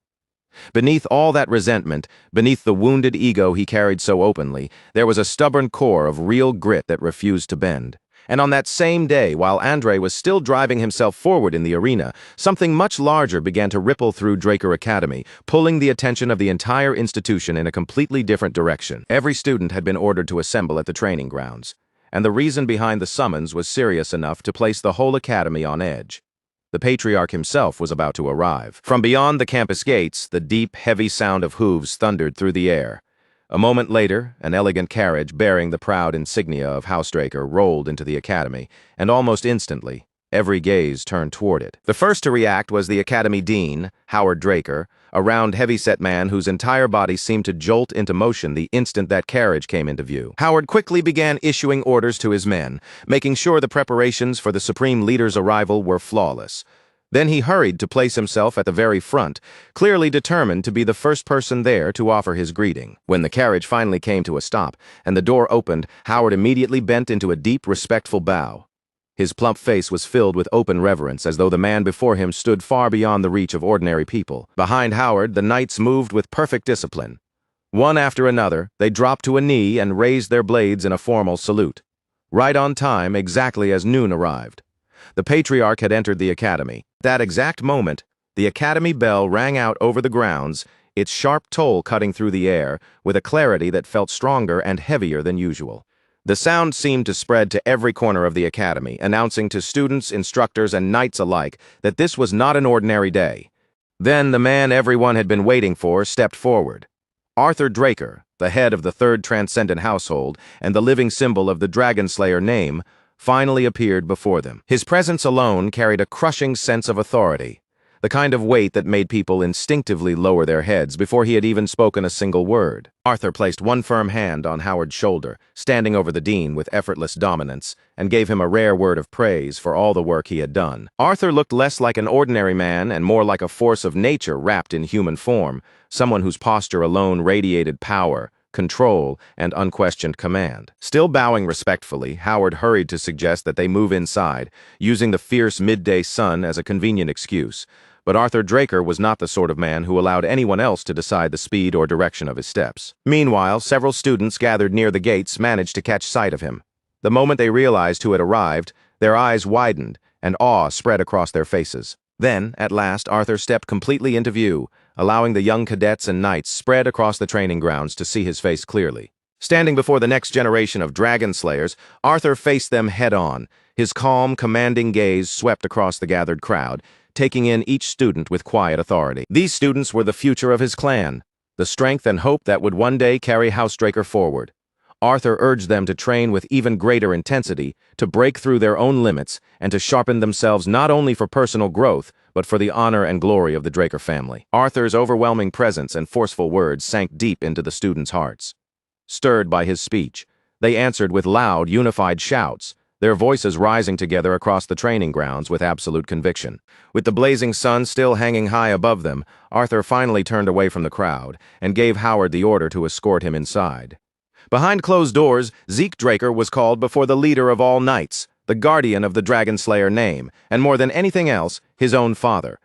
Beneath all that resentment, beneath the wounded ego he carried so openly, there was a stubborn core of real grit that refused to bend. And on that same day, while Andre was still driving himself forward in the arena, something much larger began to ripple through Draker Academy, pulling the attention of the entire institution in a completely different direction. Every student had been ordered to assemble at the training grounds, and the reason behind the summons was serious enough to place the whole academy on edge. The patriarch himself was about to arrive. From beyond the campus gates, the deep, heavy sound of hooves thundered through the air. A moment later, an elegant carriage bearing the proud insignia of Housedraker rolled into the academy, and almost instantly, every gaze turned toward it. The first to react was the academy dean, Howard Draker, a round, heavy-set man whose entire body seemed to jolt into motion the instant that carriage came into view. Howard quickly began issuing orders to his men, making sure the preparations for the Supreme Leader's arrival were flawless. Then he hurried to place himself at the very front, clearly determined to be the first person there to offer his greeting. When the carriage finally came to a stop and the door opened, Howard immediately bent into a deep, respectful bow. His plump face was filled with open reverence, as though the man before him stood far beyond the reach of ordinary people. Behind Howard, the knights moved with perfect discipline. One after another, they dropped to a knee and raised their blades in a formal salute. Right on time, exactly as noon arrived. The patriarch had entered the academy. At that exact moment, the academy bell rang out over the grounds, its sharp toll cutting through the air, with a clarity that felt stronger and heavier than usual. The sound seemed to spread to every corner of the academy, announcing to students, instructors, and knights alike that this was not an ordinary day. Then the man everyone had been waiting for stepped forward. Arthur Draker, the head of the Third Transcendent Household and the living symbol of the Dragon Slayer name, finally appeared before them. His presence alone carried a crushing sense of authority, the kind of weight that made people instinctively lower their heads before he had even spoken a single word. Arthur placed one firm hand on Howard's shoulder, standing over the dean with effortless dominance, and gave him a rare word of praise for all the work he had done. Arthur looked less like an ordinary man and more like a force of nature wrapped in human form, someone whose posture alone radiated power, control, and unquestioned command. Still bowing respectfully, Howard hurried to suggest that they move inside, using the fierce midday sun as a convenient excuse. But Arthur Draker was not the sort of man who allowed anyone else to decide the speed or direction of his steps. Meanwhile, several students gathered near the gates managed to catch sight of him. The moment they realized who had arrived, their eyes widened, and awe spread across their faces. Then, at last, Arthur stepped completely into view, allowing the young cadets and knights spread across the training grounds to see his face clearly. Standing before the next generation of dragon slayers, Arthur faced them head-on. His calm, commanding gaze swept across the gathered crowd, taking in each student with quiet authority. These students were the future of his clan, the strength and hope that would one day carry Housedraker forward. Arthur urged them to train with even greater intensity, to break through their own limits, and to sharpen themselves not only for personal growth, but for the honor and glory of the Draker family. Arthur's overwhelming presence and forceful words sank deep into the students' hearts. Stirred by his speech, they answered with loud, unified shouts, their voices rising together across the training grounds with absolute conviction. With the blazing sun still hanging high above them, Arthur finally turned away from the crowd and gave Howard the order to escort him inside. Behind closed doors, Zeke Draker was called before the leader of all knights, the guardian of the Dragon Slayer name, and more than anything else, his own father.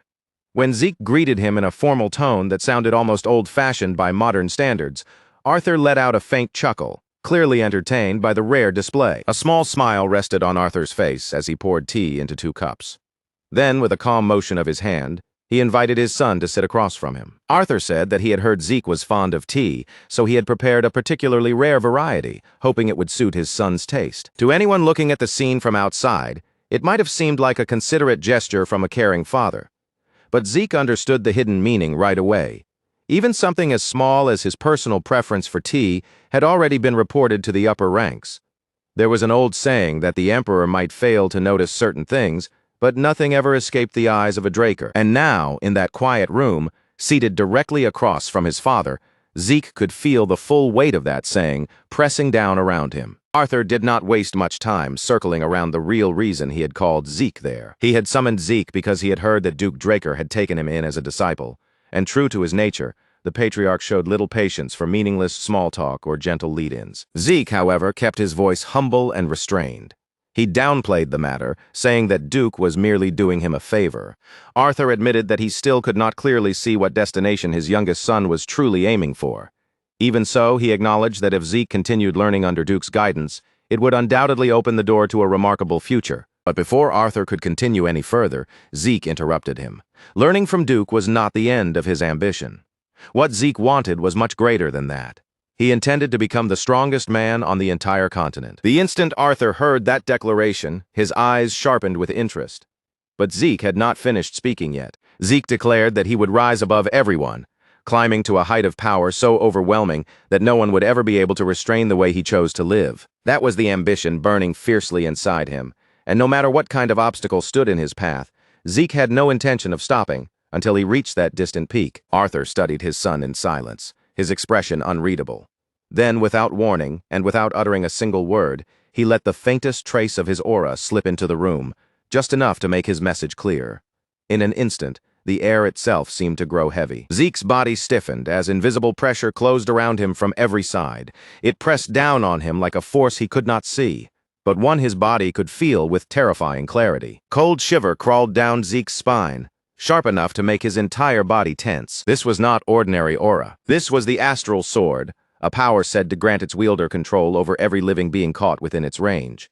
When Zeke greeted him in a formal tone that sounded almost old-fashioned by modern standards, Arthur let out a faint chuckle, clearly entertained by the rare display. A small smile rested on Arthur's face as he poured tea into 2 cups. Then, with a calm motion of his hand, he invited his son to sit across from him. Arthur said that he had heard Zeke was fond of tea, so he had prepared a particularly rare variety, hoping it would suit his son's taste. To anyone looking at the scene from outside, it might have seemed like a considerate gesture from a caring father. But Zeke understood the hidden meaning right away. Even something as small as his personal preference for tea had already been reported to the upper ranks. There was an old saying that the emperor might fail to notice certain things, but nothing ever escaped the eyes of a Draker. And now, in that quiet room, seated directly across from his father, Zeke could feel the full weight of that saying pressing down around him. Arthur did not waste much time circling around the real reason he had called Zeke there. He had summoned Zeke because he had heard that Duke Draker had taken him in as a disciple, and true to his nature, the patriarch showed little patience for meaningless small talk or gentle lead-ins. Zeke, however, kept his voice humble and restrained. He downplayed the matter, saying that Duke was merely doing him a favor. Arthur admitted that he still could not clearly see what destination his youngest son was truly aiming for. Even so, he acknowledged that if Zeke continued learning under Duke's guidance, it would undoubtedly open the door to a remarkable future. But before Arthur could continue any further, Zeke interrupted him. Learning from Duke was not the end of his ambition. What Zeke wanted was much greater than that. He intended to become the strongest man on the entire continent. The instant Arthur heard that declaration, his eyes sharpened with interest. But Zeke had not finished speaking yet. Zeke declared that he would rise above everyone, climbing to a height of power so overwhelming that no one would ever be able to restrain the way he chose to live. That was the ambition burning fiercely inside him, and no matter what kind of obstacle stood in his path, Zeke had no intention of stopping until he reached that distant peak. Arthur studied his son in silence, his expression unreadable. Then, without warning, and without uttering a single word, he let the faintest trace of his aura slip into the room, just enough to make his message clear. In an instant, the air itself seemed to grow heavy. Zeke's body stiffened as invisible pressure closed around him from every side. It pressed down on him like a force he could not see, but one his body could feel with terrifying clarity. Cold shiver crawled down Zeke's spine, sharp enough to make his entire body tense. This was not ordinary aura. This was the astral sword, a power said to grant its wielder control over every living being caught within its range.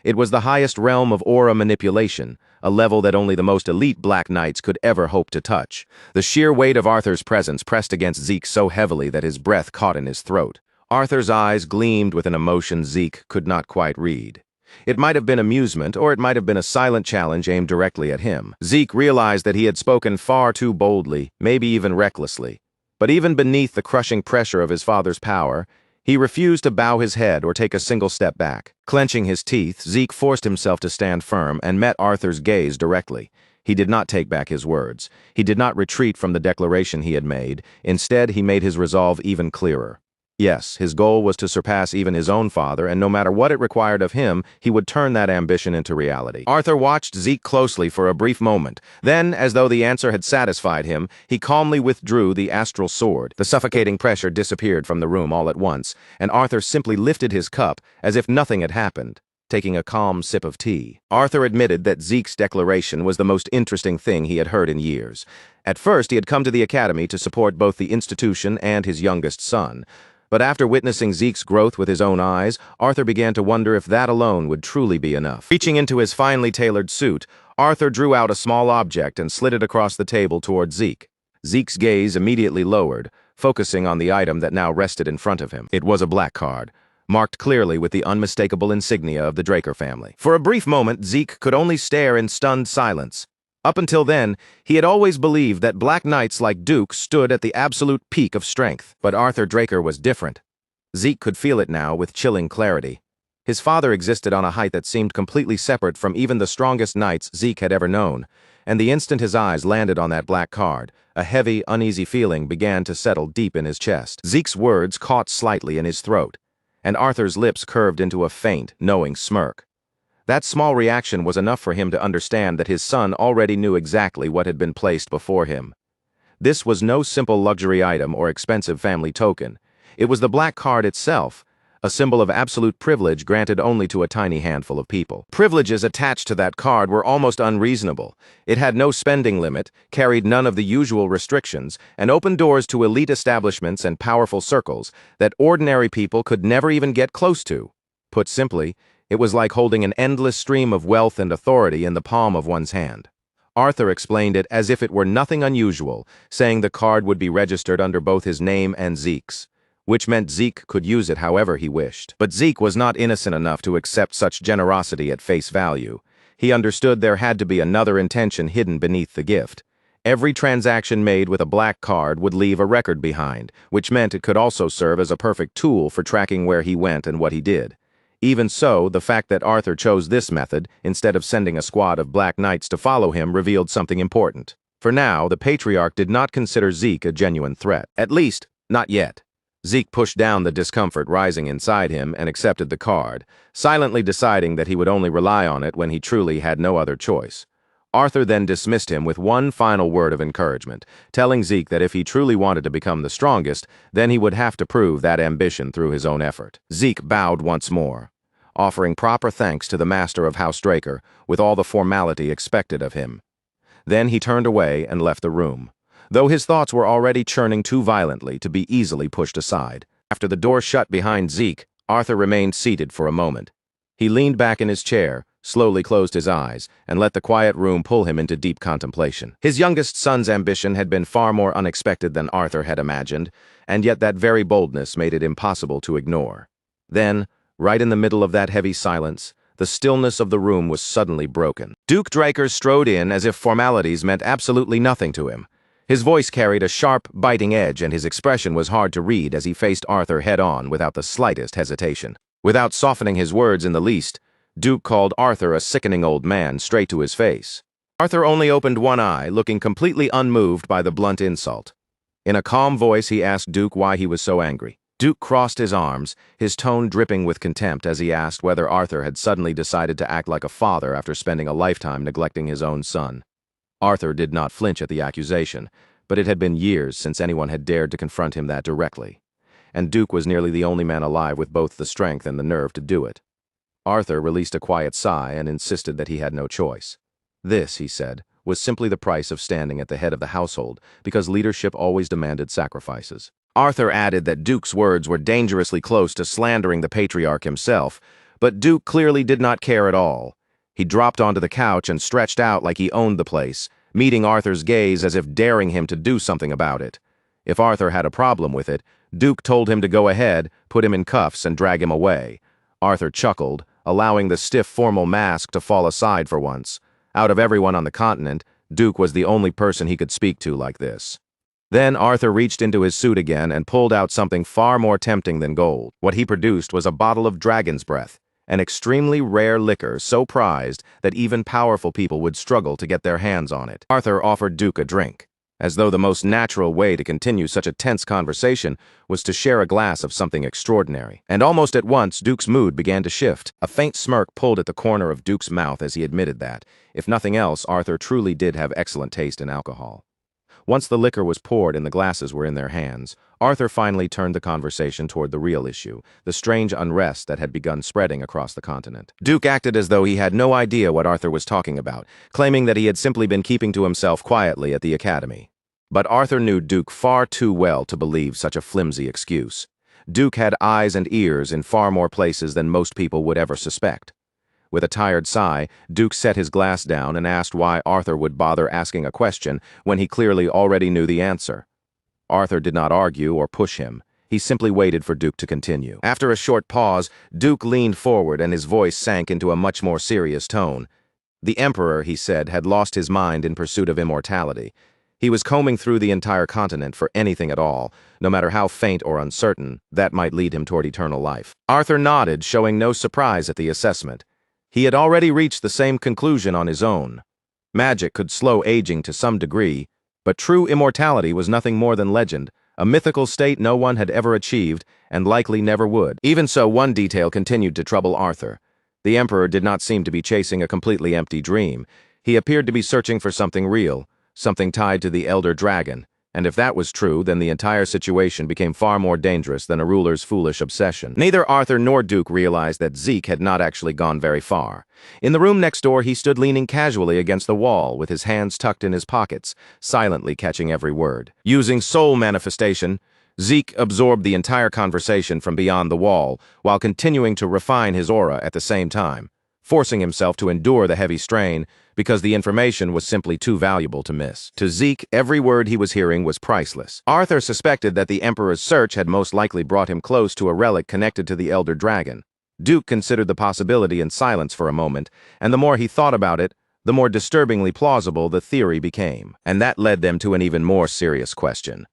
It was the highest realm of aura manipulation, a level that only the most elite Black Knights could ever hope to touch. The sheer weight of Arthur's presence pressed against Zeke so heavily that his breath caught in his throat. Arthur's eyes gleamed with an emotion Zeke could not quite read. It might have been amusement, or it might have been a silent challenge aimed directly at him. Zeke realized that he had spoken far too boldly, maybe even recklessly. But even beneath the crushing pressure of his father's power, he refused to bow his head or take a single step back. Clenching his teeth, Zeke forced himself to stand firm and met Arthur's gaze directly. He did not take back his words. He did not retreat from the declaration he had made. Instead, he made his resolve even clearer. Yes, his goal was to surpass even his own father, and no matter what it required of him, he would turn that ambition into reality. Arthur watched Zeke closely for a brief moment. Then, as though the answer had satisfied him, he calmly withdrew the astral sword. The suffocating pressure disappeared from the room all at once, and Arthur simply lifted his cup as if nothing had happened, taking a calm sip of tea. Arthur admitted that Zeke's declaration was the most interesting thing he had heard in years. At first, he had come to the academy to support both the institution and his youngest son. But after witnessing Zeke's growth with his own eyes, Arthur began to wonder if that alone would truly be enough. Reaching into his finely tailored suit, Arthur drew out a small object and slid it across the table toward Zeke. Zeke's gaze immediately lowered, focusing on the item that now rested in front of him. It was a black card, marked clearly with the unmistakable insignia of the Draker family. For a brief moment, Zeke could only stare in stunned silence. Up until then, he had always believed that Black Knights like Duke stood at the absolute peak of strength. But Arthur Draker was different. Zeke could feel it now with chilling clarity. His father existed on a height that seemed completely separate from even the strongest knights Zeke had ever known, and the instant his eyes landed on that black card, a heavy, uneasy feeling began to settle deep in his chest. Zeke's words caught slightly in his throat, and Arthur's lips curved into a faint, knowing smirk. That small reaction was enough for him to understand that his son already knew exactly what had been placed before him. This was no simple luxury item or expensive family token. It was the black card itself, a symbol of absolute privilege granted only to a tiny handful of people. Privileges attached to that card were almost unreasonable. It had no spending limit, carried none of the usual restrictions, and opened doors to elite establishments and powerful circles that ordinary people could never even get close to. Put simply, it was like holding an endless stream of wealth and authority in the palm of one's hand. Arthur explained it as if it were nothing unusual, saying the card would be registered under both his name and Zeke's, which meant Zeke could use it however he wished. But Zeke was not innocent enough to accept such generosity at face value. He understood there had to be another intention hidden beneath the gift. Every transaction made with a black card would leave a record behind, which meant it could also serve as a perfect tool for tracking where he went and what he did. Even so, the fact that Arthur chose this method, instead of sending a squad of Black Knights to follow him, revealed something important. For now, the patriarch did not consider Zeke a genuine threat. At least, not yet. Zeke pushed down the discomfort rising inside him and accepted the card, silently deciding that he would only rely on it when he truly had no other choice. Arthur then dismissed him with one final word of encouragement, telling Zeke that if he truly wanted to become the strongest, then he would have to prove that ambition through his own effort. Zeke bowed once more, offering proper thanks to the master of House Draker with all the formality expected of him. Then he turned away and left the room, though his thoughts were already churning too violently to be easily pushed aside. After the door shut behind Zeke, Arthur remained seated for a moment. He leaned back in his chair, slowly closed his eyes, and let the quiet room pull him into deep contemplation. His youngest son's ambition had been far more unexpected than Arthur had imagined, and yet that very boldness made it impossible to ignore. Then, right in the middle of that heavy silence, the stillness of the room was suddenly broken. Duke Draker strode in as if formalities meant absolutely nothing to him. His voice carried a sharp, biting edge, and his expression was hard to read as he faced Arthur head-on without the slightest hesitation. Without softening his words in the least, Duke called Arthur a sickening old man straight to his face. Arthur only opened one eye, looking completely unmoved by the blunt insult. In a calm voice, he asked Duke why he was so angry. Duke crossed his arms, his tone dripping with contempt as he asked whether Arthur had suddenly decided to act like a father after spending a lifetime neglecting his own son. Arthur did not flinch at the accusation, but it had been years since anyone had dared to confront him that directly, and Duke was nearly the only man alive with both the strength and the nerve to do it. Arthur released a quiet sigh and insisted that he had no choice. This, he said, was simply the price of standing at the head of the household, because leadership always demanded sacrifices. Arthur added that Duke's words were dangerously close to slandering the patriarch himself, but Duke clearly did not care at all. He dropped onto the couch and stretched out like he owned the place, meeting Arthur's gaze as if daring him to do something about it. If Arthur had a problem with it, Duke told him to go ahead, put him in cuffs, and drag him away. Arthur chuckled, allowing the stiff formal mask to fall aside for once. Out of everyone on the continent, Duke was the only person he could speak to like this. Then Arthur reached into his suit again and pulled out something far more tempting than gold. What he produced was a bottle of dragon's breath, an extremely rare liquor so prized that even powerful people would struggle to get their hands on it. Arthur offered Duke a drink, as though the most natural way to continue such a tense conversation was to share a glass of something extraordinary. And almost at once, Duke's mood began to shift. A faint smirk pulled at the corner of Duke's mouth as he admitted that, if nothing else, Arthur truly did have excellent taste in alcohol. Once the liquor was poured and the glasses were in their hands, Arthur finally turned the conversation toward the real issue, the strange unrest that had begun spreading across the continent. Duke acted as though he had no idea what Arthur was talking about, claiming that he had simply been keeping to himself quietly at the academy. But Arthur knew Duke far too well to believe such a flimsy excuse. Duke had eyes and ears in far more places than most people would ever suspect. With a tired sigh, Duke set his glass down and asked why Arthur would bother asking a question when he clearly already knew the answer. Arthur did not argue or push him. He simply waited for Duke to continue. After a short pause, Duke leaned forward and his voice sank into a much more serious tone. The Emperor, he said, had lost his mind in pursuit of immortality. He was combing through the entire continent for anything at all, no matter how faint or uncertain, that might lead him toward eternal life. Arthur nodded, showing no surprise at the assessment. He had already reached the same conclusion on his own. Magic could slow aging to some degree, but true immortality was nothing more than legend, a mythical state no one had ever achieved and likely never would. Even so, one detail continued to trouble Arthur. The Emperor did not seem to be chasing a completely empty dream. He appeared to be searching for something real, something tied to the Elder Dragon, and if that was true, then the entire situation became far more dangerous than a ruler's foolish obsession. Neither Arthur nor Duke realized that Zeke had not actually gone very far. In the room next door, he stood leaning casually against the wall, with his hands tucked in his pockets, silently catching every word. Using soul manifestation, Zeke absorbed the entire conversation from beyond the wall, while continuing to refine his aura at the same time, forcing himself to endure the heavy strain because the information was simply too valuable to miss. To Zeke, every word he was hearing was priceless. Arthur suspected that the Emperor's search had most likely brought him close to a relic connected to the Elder Dragon. Duke considered the possibility in silence for a moment, and the more he thought about it, the more disturbingly plausible the theory became. And that led them to an even more serious question.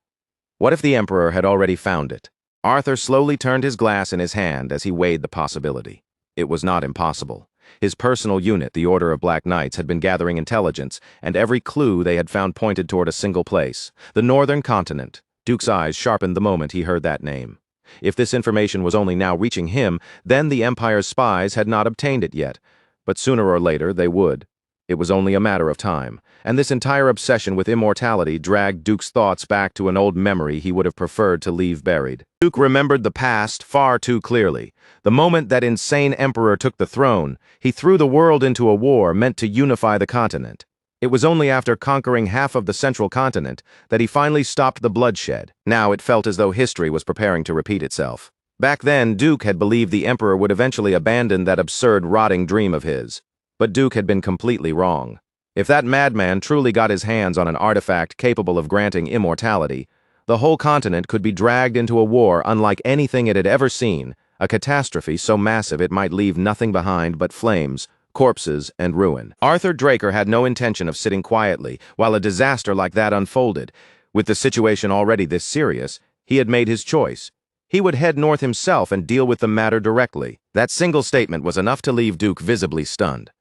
What if the Emperor had already found it? Arthur slowly turned his glass in his hand as he weighed the possibility. It was not impossible. His personal unit, the Order of Black Knights, had been gathering intelligence, and every clue they had found pointed toward a single place, the northern continent. Duke's eyes sharpened the moment he heard that name. If this information was only now reaching him, then the Empire's spies had not obtained it yet. But sooner or later, they would. It was only a matter of time, and this entire obsession with immortality dragged Duke's thoughts back to an old memory he would have preferred to leave buried. Duke remembered the past far too clearly. The moment that insane emperor took the throne, he threw the world into a war meant to unify the continent. It was only after conquering half of the central continent that he finally stopped the bloodshed. Now it felt as though history was preparing to repeat itself. Back then, Duke had believed the emperor would eventually abandon that absurd, rotting dream of his. But Duke had been completely wrong. If that madman truly got his hands on an artifact capable of granting immortality, the whole continent could be dragged into a war unlike anything it had ever seen, a catastrophe so massive it might leave nothing behind but flames, corpses, and ruin. Arthur Draker had no intention of sitting quietly while a disaster like that unfolded. With the situation already this serious, he had made his choice. He would head north himself and deal with the matter directly. That single statement was enough to leave Duke visibly stunned.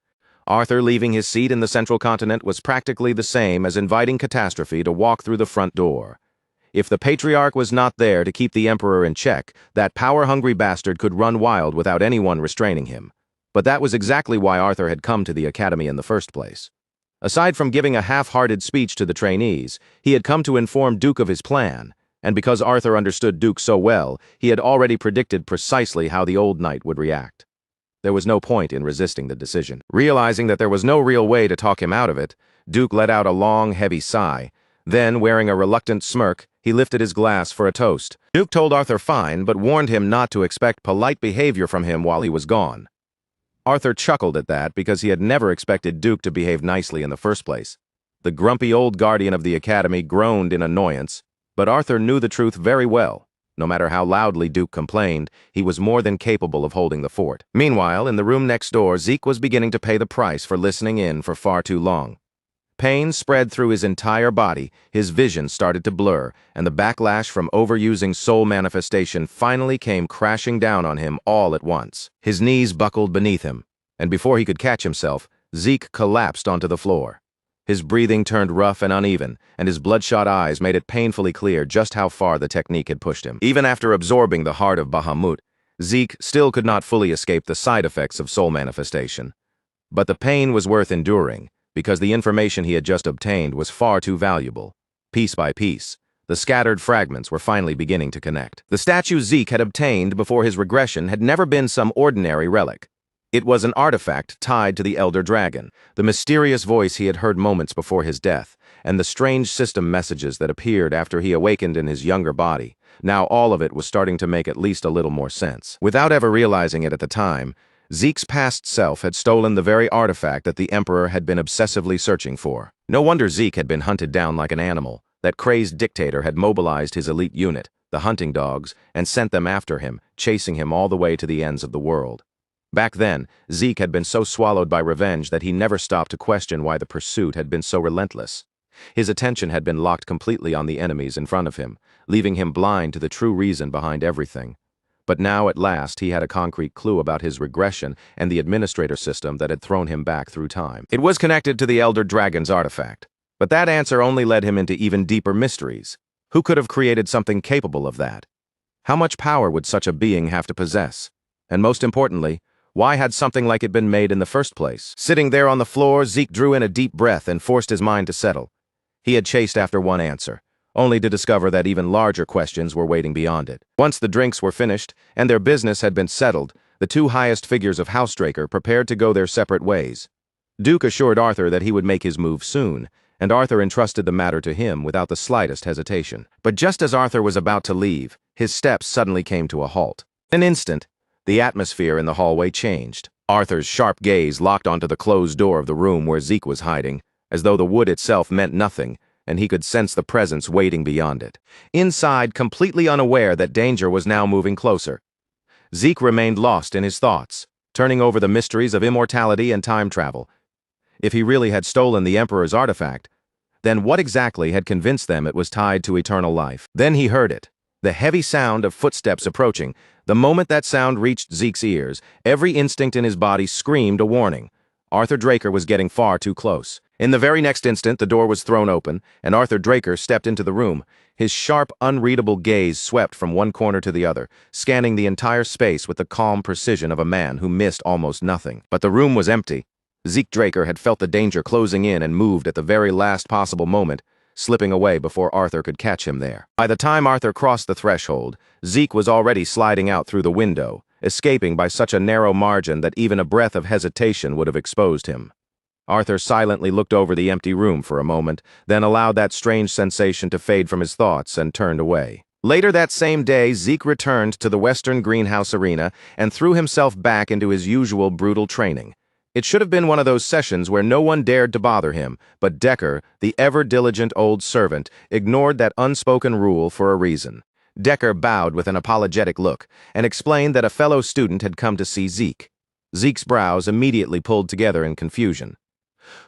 Arthur leaving his seat in the central continent was practically the same as inviting catastrophe to walk through the front door. If the patriarch was not there to keep the emperor in check, that power-hungry bastard could run wild without anyone restraining him. But that was exactly why Arthur had come to the academy in the first place. Aside from giving a half-hearted speech to the trainees, he had come to inform Duke of his plan, and because Arthur understood Duke so well, he had already predicted precisely how the old knight would react. There was no point in resisting the decision. Realizing that there was no real way to talk him out of it, Duke let out a long, heavy sigh. Then, wearing a reluctant smirk, he lifted his glass for a toast. Duke told Arthur fine, but warned him not to expect polite behavior from him while he was gone. Arthur chuckled at that because he had never expected Duke to behave nicely in the first place. The grumpy old guardian of the academy groaned in annoyance, but Arthur knew the truth very well. No matter how loudly Duke complained, he was more than capable of holding the fort. Meanwhile, in the room next door, Zeke was beginning to pay the price for listening in for far too long. Pain spread through his entire body, his vision started to blur, and the backlash from overusing soul manifestation finally came crashing down on him all at once. His knees buckled beneath him, and before he could catch himself, Zeke collapsed onto the floor. His breathing turned rough and uneven, and his bloodshot eyes made it painfully clear just how far the technique had pushed him. Even after absorbing the heart of Bahamut, Zeke still could not fully escape the side effects of soul manifestation. But the pain was worth enduring, because the information he had just obtained was far too valuable. Piece by piece, the scattered fragments were finally beginning to connect. The statue Zeke had obtained before his regression had never been some ordinary relic. It was an artifact tied to the Elder Dragon, the mysterious voice he had heard moments before his death, and the strange system messages that appeared after he awakened in his younger body. Now all of it was starting to make at least a little more sense. Without ever realizing it at the time, Zeke's past self had stolen the very artifact that the Emperor had been obsessively searching for. No wonder Zeke had been hunted down like an animal. That crazed dictator had mobilized his elite unit, the hunting dogs, and sent them after him, chasing him all the way to the ends of the world. Back then, Zeke had been so swallowed by revenge that he never stopped to question why the pursuit had been so relentless. His attention had been locked completely on the enemies in front of him, leaving him blind to the true reason behind everything. But now, at last, he had a concrete clue about his regression and the administrator system that had thrown him back through time. It was connected to the Elder Dragon's artifact, but that answer only led him into even deeper mysteries. Who could have created something capable of that? How much power would such a being have to possess? And most importantly, Why had something like it been made in the first place? Sitting there on the floor, Zeke drew in a deep breath and forced his mind to settle. He had chased after one answer, only to discover that even larger questions were waiting beyond it. Once the drinks were finished and their business had been settled, the two highest figures of Housedraker prepared to go their separate ways. Duke assured Arthur that he would make his move soon, and Arthur entrusted the matter to him without the slightest hesitation. But just as Arthur was about to leave, his steps suddenly came to a halt. In an instant, the atmosphere in the hallway changed. Arthur's sharp gaze locked onto the closed door of the room where Zeke was hiding, as though the wood itself meant nothing, and he could sense the presence waiting beyond it. Inside, completely unaware that danger was now moving closer, Zeke remained lost in his thoughts, turning over the mysteries of immortality and time travel. If he really had stolen the Emperor's artifact, then what exactly had convinced them it was tied to eternal life? Then he heard it, the heavy sound of footsteps approaching. The moment that sound reached Zeke's ears, every instinct in his body screamed a warning. Arthur Draker was getting far too close. In the very next instant, the door was thrown open, and Arthur Draker stepped into the room. His sharp, unreadable gaze swept from one corner to the other, scanning the entire space with the calm precision of a man who missed almost nothing. But the room was empty. Zeke Draker had felt the danger closing in and moved at the very last possible moment, slipping away before Arthur could catch him there. By the time Arthur crossed the threshold, Zeke was already sliding out through the window, escaping by such a narrow margin that even a breath of hesitation would have exposed him. Arthur silently looked over the empty room for a moment, then allowed that strange sensation to fade from his thoughts and turned away. Later that same day, Zeke returned to the Western Greenhouse Arena and threw himself back into his usual brutal training. It should have been one of those sessions where no one dared to bother him, but Decker, the ever-diligent old servant, ignored that unspoken rule for a reason. Decker bowed with an apologetic look and explained that a fellow student had come to see Zeke. Zeke's brows immediately pulled together in confusion.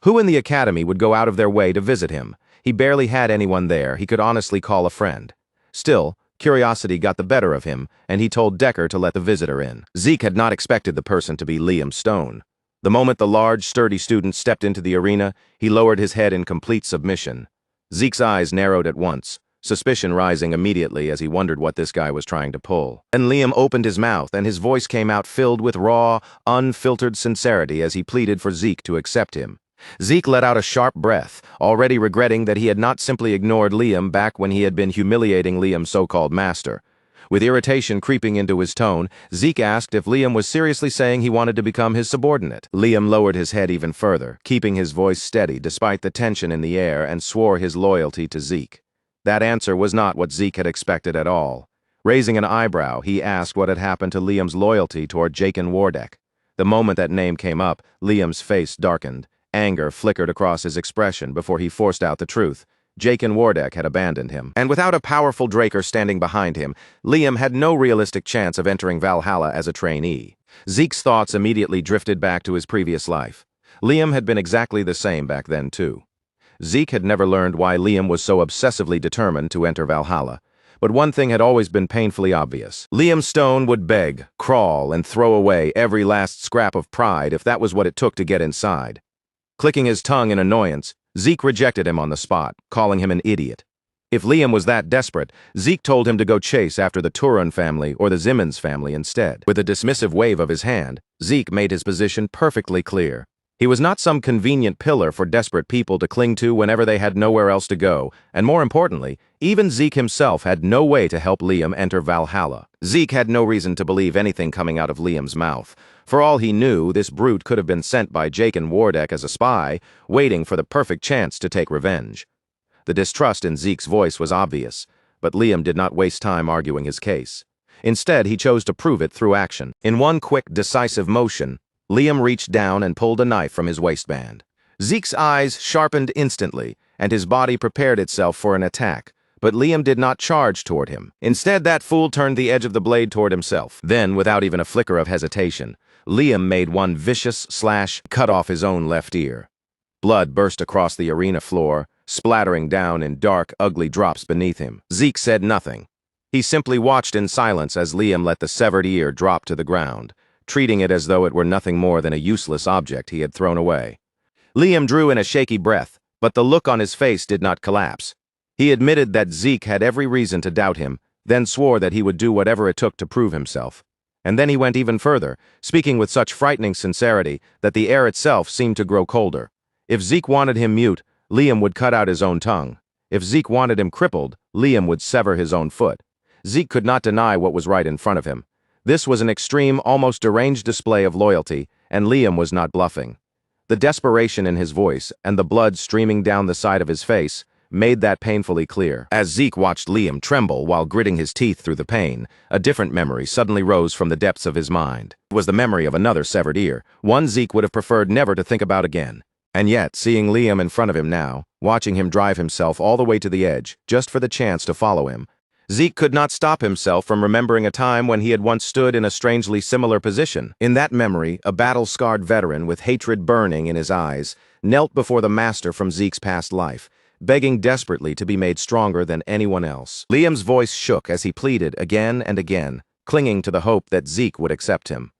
Who in the academy would go out of their way to visit him? He barely had anyone there he could honestly call a friend. Still, curiosity got the better of him, and he told Decker to let the visitor in. Zeke had not expected the person to be Liam Stone. The moment the large, sturdy student stepped into the arena, he lowered his head in complete submission. Zeke's eyes narrowed at once, suspicion rising immediately as he wondered what this guy was trying to pull. Then Liam opened his mouth, and his voice came out filled with raw, unfiltered sincerity as he pleaded for Zeke to accept him. Zeke let out a sharp breath, already regretting that he had not simply ignored Liam back when he had been humiliating Liam's so-called master. With irritation creeping into his tone, Zeke asked if Liam was seriously saying he wanted to become his subordinate. Liam lowered his head even further, keeping his voice steady despite the tension in the air, and swore his loyalty to Zeke. That answer was not what Zeke had expected at all. Raising an eyebrow, he asked what had happened to Liam's loyalty toward Jaken Wardek. The moment that name came up, Liam's face darkened. Anger flickered across his expression before he forced out the truth. Jaken Wardek had abandoned him. And without a powerful Draker standing behind him, Liam had no realistic chance of entering Valhalla as a trainee. Zeke's thoughts immediately drifted back to his previous life. Liam had been exactly the same back then, too. Zeke had never learned why Liam was so obsessively determined to enter Valhalla. But one thing had always been painfully obvious. Liam Stone would beg, crawl, and throw away every last scrap of pride if that was what it took to get inside. Clicking his tongue in annoyance, Zeke rejected him on the spot, calling him an idiot. If Liam was that desperate, Zeke told him to go chase after the Turan family or the Zimmons family instead. With a dismissive wave of his hand, Zeke made his position perfectly clear. He was not some convenient pillar for desperate people to cling to whenever they had nowhere else to go, and more importantly, even Zeke himself had no way to help Liam enter Valhalla. Zeke had no reason to believe anything coming out of Liam's mouth. For all he knew, this brute could have been sent by Jaken Wardek as a spy, waiting for the perfect chance to take revenge. The distrust in Zeke's voice was obvious, but Liam did not waste time arguing his case. Instead, he chose to prove it through action. In one quick, decisive motion, Liam reached down and pulled a knife from his waistband. Zeke's eyes sharpened instantly, and his body prepared itself for an attack, but Liam did not charge toward him. Instead, that fool turned the edge of the blade toward himself. Then, without even a flicker of hesitation, Liam made one vicious slash, cut off his own left ear. Blood burst across the arena floor, splattering down in dark, ugly drops beneath him. Zeke said nothing. He simply watched in silence as Liam let the severed ear drop to the ground, treating it as though it were nothing more than a useless object he had thrown away. Liam drew in a shaky breath, but the look on his face did not collapse. He admitted that Zeke had every reason to doubt him, then swore that he would do whatever it took to prove himself. And then he went even further, speaking with such frightening sincerity that the air itself seemed to grow colder. If Zeke wanted him mute, Liam would cut out his own tongue. If Zeke wanted him crippled, Liam would sever his own foot. Zeke could not deny what was right in front of him. This was an extreme, almost deranged display of loyalty, and Liam was not bluffing. The desperation in his voice and the blood streaming down the side of his face made that painfully clear. As Zeke watched Liam tremble while gritting his teeth through the pain, a different memory suddenly rose from the depths of his mind. It was the memory of another severed ear, one Zeke would have preferred never to think about again. And yet, seeing Liam in front of him now, watching him drive himself all the way to the edge, just for the chance to follow him, Zeke could not stop himself from remembering a time when he had once stood in a strangely similar position. In that memory, a battle-scarred veteran with hatred burning in his eyes knelt before the master from Zeke's past life, begging desperately to be made stronger than anyone else. Liam's voice shook as he pleaded again and again, clinging to the hope that Zeke would accept him.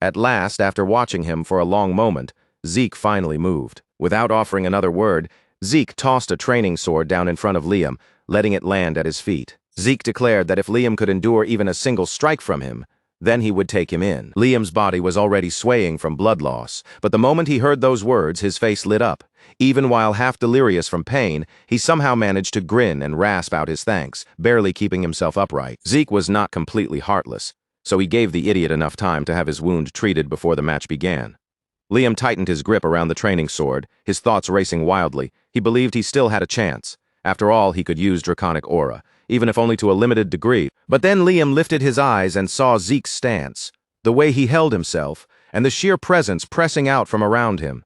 At last, after watching him for a long moment, Zeke finally moved. Without offering another word, Zeke tossed a training sword down in front of Liam, letting it land at his feet. Zeke declared that if Liam could endure even a single strike from him, then he would take him in. Liam's body was already swaying from blood loss, but the moment he heard those words, his face lit up. Even while half delirious from pain, he somehow managed to grin and rasp out his thanks, barely keeping himself upright. Zeke was not completely heartless, so he gave the idiot enough time to have his wound treated before the match began. Liam tightened his grip around the training sword, his thoughts racing wildly. He believed he still had a chance. After all, he could use draconic aura, even if only to a limited degree. But then Liam lifted his eyes and saw Zeke's stance, the way he held himself, and the sheer presence pressing out from around him.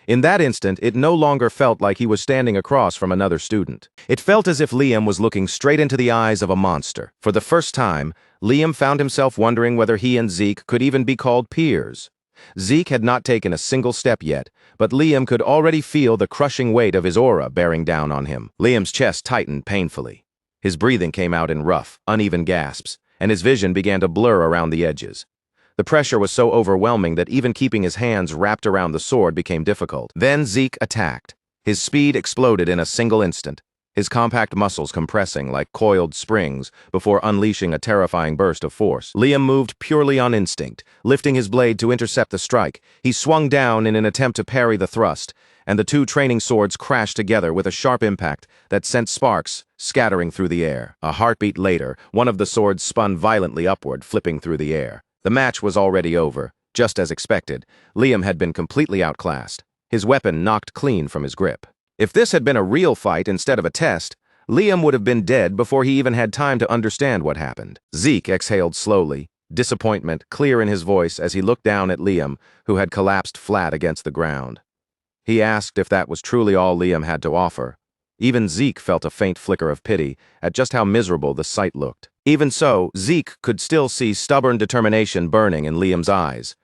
In that instant, it no longer felt like he was standing across from another student. It felt as if Liam was looking straight into the eyes of a monster. For the first time, Liam found himself wondering whether he and Zeke could even be called peers. Zeke had not taken a single step yet, but Liam could already feel the crushing weight of his aura bearing down on him. Liam's chest tightened painfully. His breathing came out in rough, uneven gasps, and his vision began to blur around the edges. The pressure was so overwhelming that even keeping his hands wrapped around the sword became difficult. Then Zeke attacked. His speed exploded in a single instant, his compact muscles compressing like coiled springs before unleashing a terrifying burst of force. Liam moved purely on instinct, lifting his blade to intercept the strike. He swung down in an attempt to parry the thrust, and the two training swords crashed together with a sharp impact that sent sparks scattering through the air. A heartbeat later, one of the swords spun violently upward, flipping through the air. The match was already over. Just as expected, Liam had been completely outclassed, his weapon knocked clean from his grip. If this had been a real fight instead of a test, Liam would have been dead before he even had time to understand what happened. Zeke exhaled slowly, disappointment clear in his voice as he looked down at Liam, who had collapsed flat against the ground. He asked if that was truly all Liam had to offer. Even Zeke felt a faint flicker of pity at just how miserable the sight looked. Even so, Zeke could still see stubborn determination burning in Liam's eyes.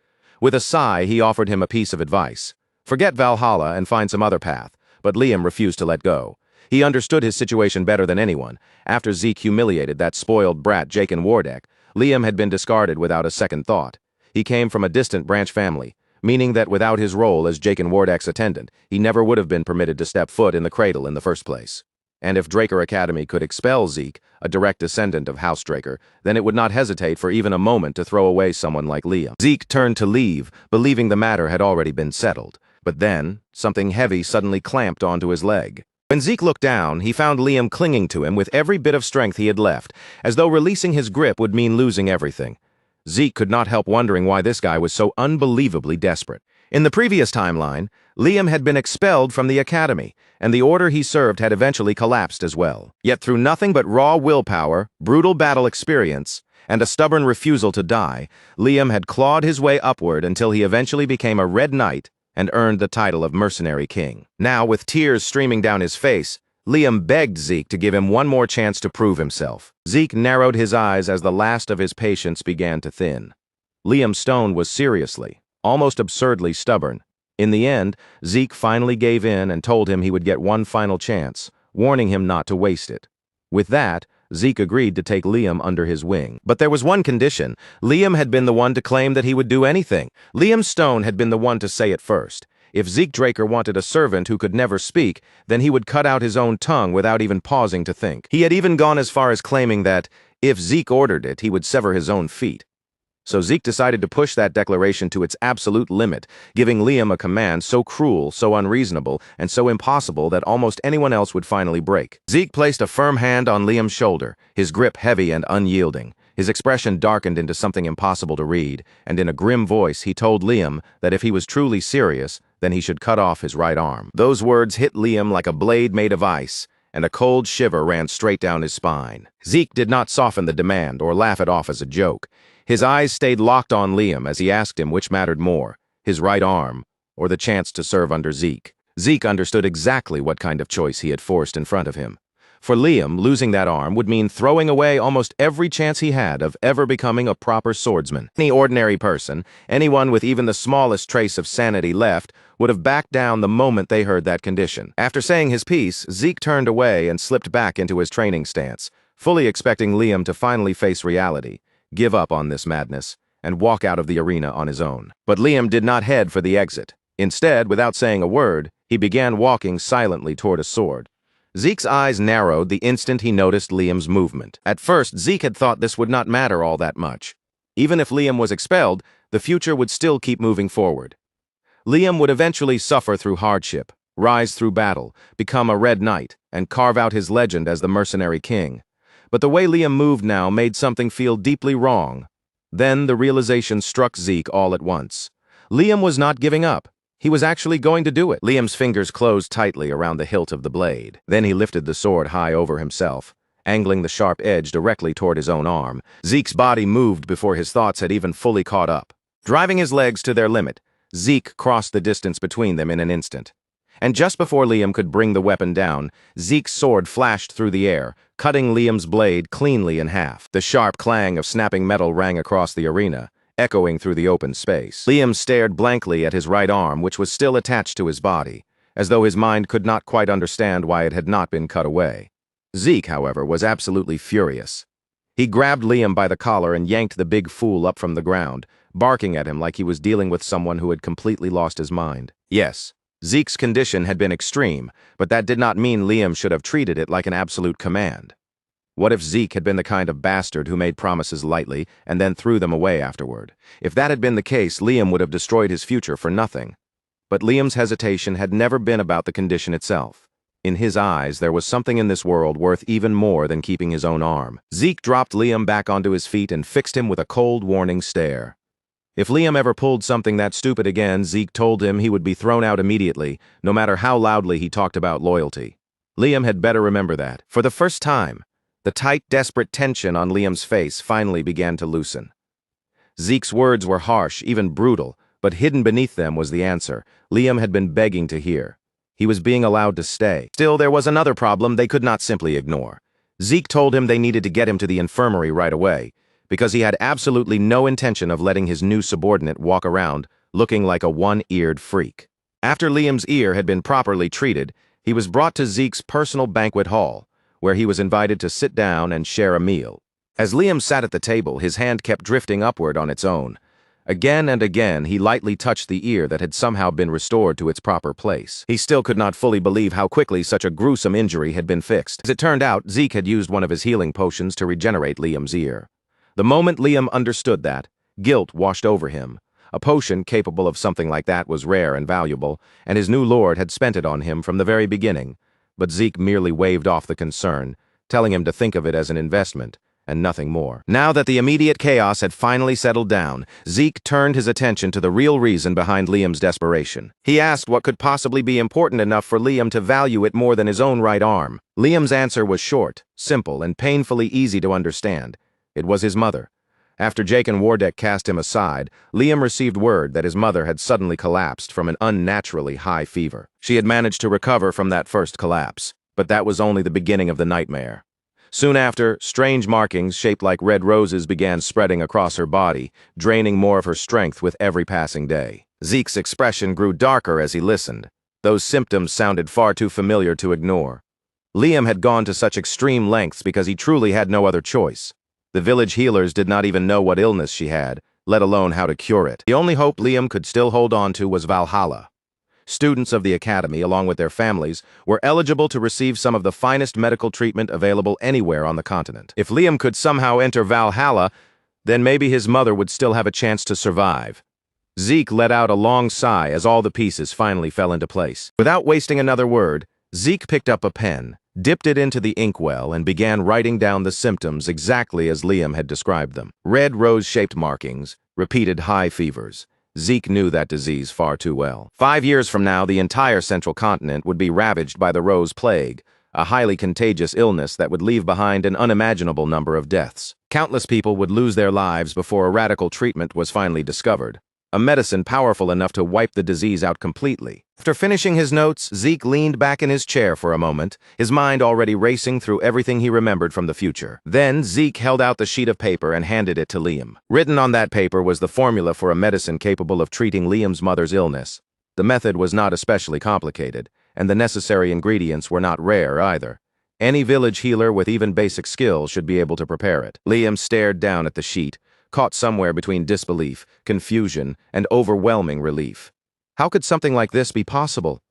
With a sigh, he offered him a piece of advice. Forget Valhalla and find some other path. But Liam refused to let go. He understood his situation better than anyone. After Zeke humiliated that spoiled brat Jaken Wardek, Liam had been discarded without a second thought. He came from a distant branch family, meaning that without his role as Jaken Wardek's attendant, he never would have been permitted to step foot in the cradle in the first place. And if Draker Academy could expel Zeke, a direct descendant of House Draker, then it would not hesitate for even a moment to throw away someone like Liam. Zeke turned to leave, believing the matter had already been settled. But then, something heavy suddenly clamped onto his leg. When Zeke looked down, he found Liam clinging to him with every bit of strength he had left, as though releasing his grip would mean losing everything. Zeke could not help wondering why this guy was so unbelievably desperate. In the previous timeline, Liam had been expelled from the academy, and the order he served had eventually collapsed as well. Yet through nothing but raw willpower, brutal battle experience, and a stubborn refusal to die, Liam had clawed his way upward until he eventually became a Red Knight and earned the title of Mercenary King. Now, with tears streaming down his face, Liam begged Zeke to give him one more chance to prove himself. Zeke narrowed his eyes as the last of his patience began to thin. Liam Stone was seriously, almost absurdly stubborn. In the end, Zeke finally gave in and told him he would get one final chance, warning him not to waste it. With that, Zeke agreed to take Liam under his wing. But there was one condition. Liam had been the one to claim that he would do anything. Liam Stone had been the one to say it first. If Zeke Draker wanted a servant who could never speak, then he would cut out his own tongue without even pausing to think. He had even gone as far as claiming that, if Zeke ordered it, he would sever his own feet. So Zeke decided to push that declaration to its absolute limit, giving Liam a command so cruel, so unreasonable, and so impossible that almost anyone else would finally break. Zeke placed a firm hand on Liam's shoulder, his grip heavy and unyielding. His expression darkened into something impossible to read, and in a grim voice he told Liam that if he was truly serious, then he should cut off his right arm. Those words hit Liam like a blade made of ice, and a cold shiver ran straight down his spine. Zeke did not soften the demand or laugh it off as a joke. His eyes stayed locked on Liam as he asked him which mattered more, his right arm or the chance to serve under Zeke. Zeke understood exactly what kind of choice he had forced in front of him. For Liam, losing that arm would mean throwing away almost every chance he had of ever becoming a proper swordsman. Any ordinary person, anyone with even the smallest trace of sanity left, would have backed down the moment they heard that condition. After saying his piece, Zeke turned away and slipped back into his training stance, fully expecting Liam to finally face reality, give up on this madness, and walk out of the arena on his own. But Liam did not head for the exit. Instead, without saying a word, he began walking silently toward a sword. Zeke's eyes narrowed the instant he noticed Liam's movement. At first, Zeke had thought this would not matter all that much. Even if Liam was expelled, the future would still keep moving forward. Liam would eventually suffer through hardship, rise through battle, become a Red Knight, and carve out his legend as the mercenary king. But the way Liam moved now made something feel deeply wrong. Then the realization struck Zeke all at once. Liam was not giving up. He was actually going to do it. Liam's fingers closed tightly around the hilt of the blade. Then he lifted the sword high over himself, angling the sharp edge directly toward his own arm. Zeke's body moved before his thoughts had even fully caught up. Driving his legs to their limit, Zeke crossed the distance between them in an instant. And just before Liam could bring the weapon down, Zeke's sword flashed through the air, cutting Liam's blade cleanly in half. The sharp clang of snapping metal rang across the arena, echoing through the open space. Liam stared blankly at his right arm, which was still attached to his body, as though his mind could not quite understand why it had not been cut away. Zeke, however, was absolutely furious. He grabbed Liam by the collar and yanked the big fool up from the ground, barking at him like he was dealing with someone who had completely lost his mind. Yes, Zeke's condition had been extreme, but that did not mean Liam should have treated it like an absolute command. What if Zeke had been the kind of bastard who made promises lightly and then threw them away afterward? If that had been the case, Liam would have destroyed his future for nothing. But Liam's hesitation had never been about the condition itself. In his eyes, there was something in this world worth even more than keeping his own arm. Zeke dropped Liam back onto his feet and fixed him with a cold, warning stare. If Liam ever pulled something that stupid again, Zeke told him he would be thrown out immediately, no matter how loudly he talked about loyalty. Liam had better remember that. For the first time, the tight, desperate tension on Liam's face finally began to loosen. Zeke's words were harsh, even brutal, but hidden beneath them was the answer Liam had been begging to hear. He was being allowed to stay. Still, there was another problem they could not simply ignore. Zeke told him they needed to get him to the infirmary right away, because he had absolutely no intention of letting his new subordinate walk around looking like a one-eared freak. After Liam's ear had been properly treated, he was brought to Zeke's personal banquet hall, where he was invited to sit down and share a meal. As Liam sat at the table, his hand kept drifting upward on its own. Again and again, he lightly touched the ear that had somehow been restored to its proper place. He still could not fully believe how quickly such a gruesome injury had been fixed. As it turned out, Zeke had used one of his healing potions to regenerate Liam's ear. The moment Liam understood that, guilt washed over him. A potion capable of something like that was rare and valuable, and his new lord had spent it on him from the very beginning. But Zeke merely waved off the concern, telling him to think of it as an investment, and nothing more. Now that the immediate chaos had finally settled down, Zeke turned his attention to the real reason behind Liam's desperation. He asked what could possibly be important enough for Liam to value it more than his own right arm. Liam's answer was short, simple, and painfully easy to understand. It was his mother. After Jake and Wardeck cast him aside, Liam received word that his mother had suddenly collapsed from an unnaturally high fever. She had managed to recover from that first collapse, but that was only the beginning of the nightmare. Soon after, strange markings shaped like red roses began spreading across her body, draining more of her strength with every passing day. Zeke's expression grew darker as he listened. Those symptoms sounded far too familiar to ignore. Liam had gone to such extreme lengths because he truly had no other choice. The village healers did not even know what illness she had, let alone how to cure it. The only hope Liam could still hold on to was Valhalla. Students of the academy, along with their families, were eligible to receive some of the finest medical treatment available anywhere on the continent. If Liam could somehow enter Valhalla, Then maybe his mother would still have a chance to survive. Zeke let out a long sigh as all the pieces finally fell into place. Without wasting another word, Zeke picked up a pen, dipped it into the inkwell, and began writing down the symptoms exactly as Liam had described them. Red rose-shaped markings, repeated high fevers. Zeke knew that disease far too well. 5 years from now, the entire central continent would be ravaged by the Rose Plague, a highly contagious illness that would leave behind an unimaginable number of deaths. Countless people would lose their lives before a radical treatment was finally discovered, a medicine powerful enough to wipe the disease out completely. After finishing his notes, Zeke leaned back in his chair for a moment, his mind already racing through everything he remembered from the future. Then Zeke held out the sheet of paper and handed it to Liam. Written on that paper was the formula for a medicine capable of treating Liam's mother's illness. The method was not especially complicated, and the necessary ingredients were not rare either. Any village healer with even basic skills should be able to prepare it. Liam stared down at the sheet, caught somewhere between disbelief, confusion, and overwhelming relief. How could something like this be possible?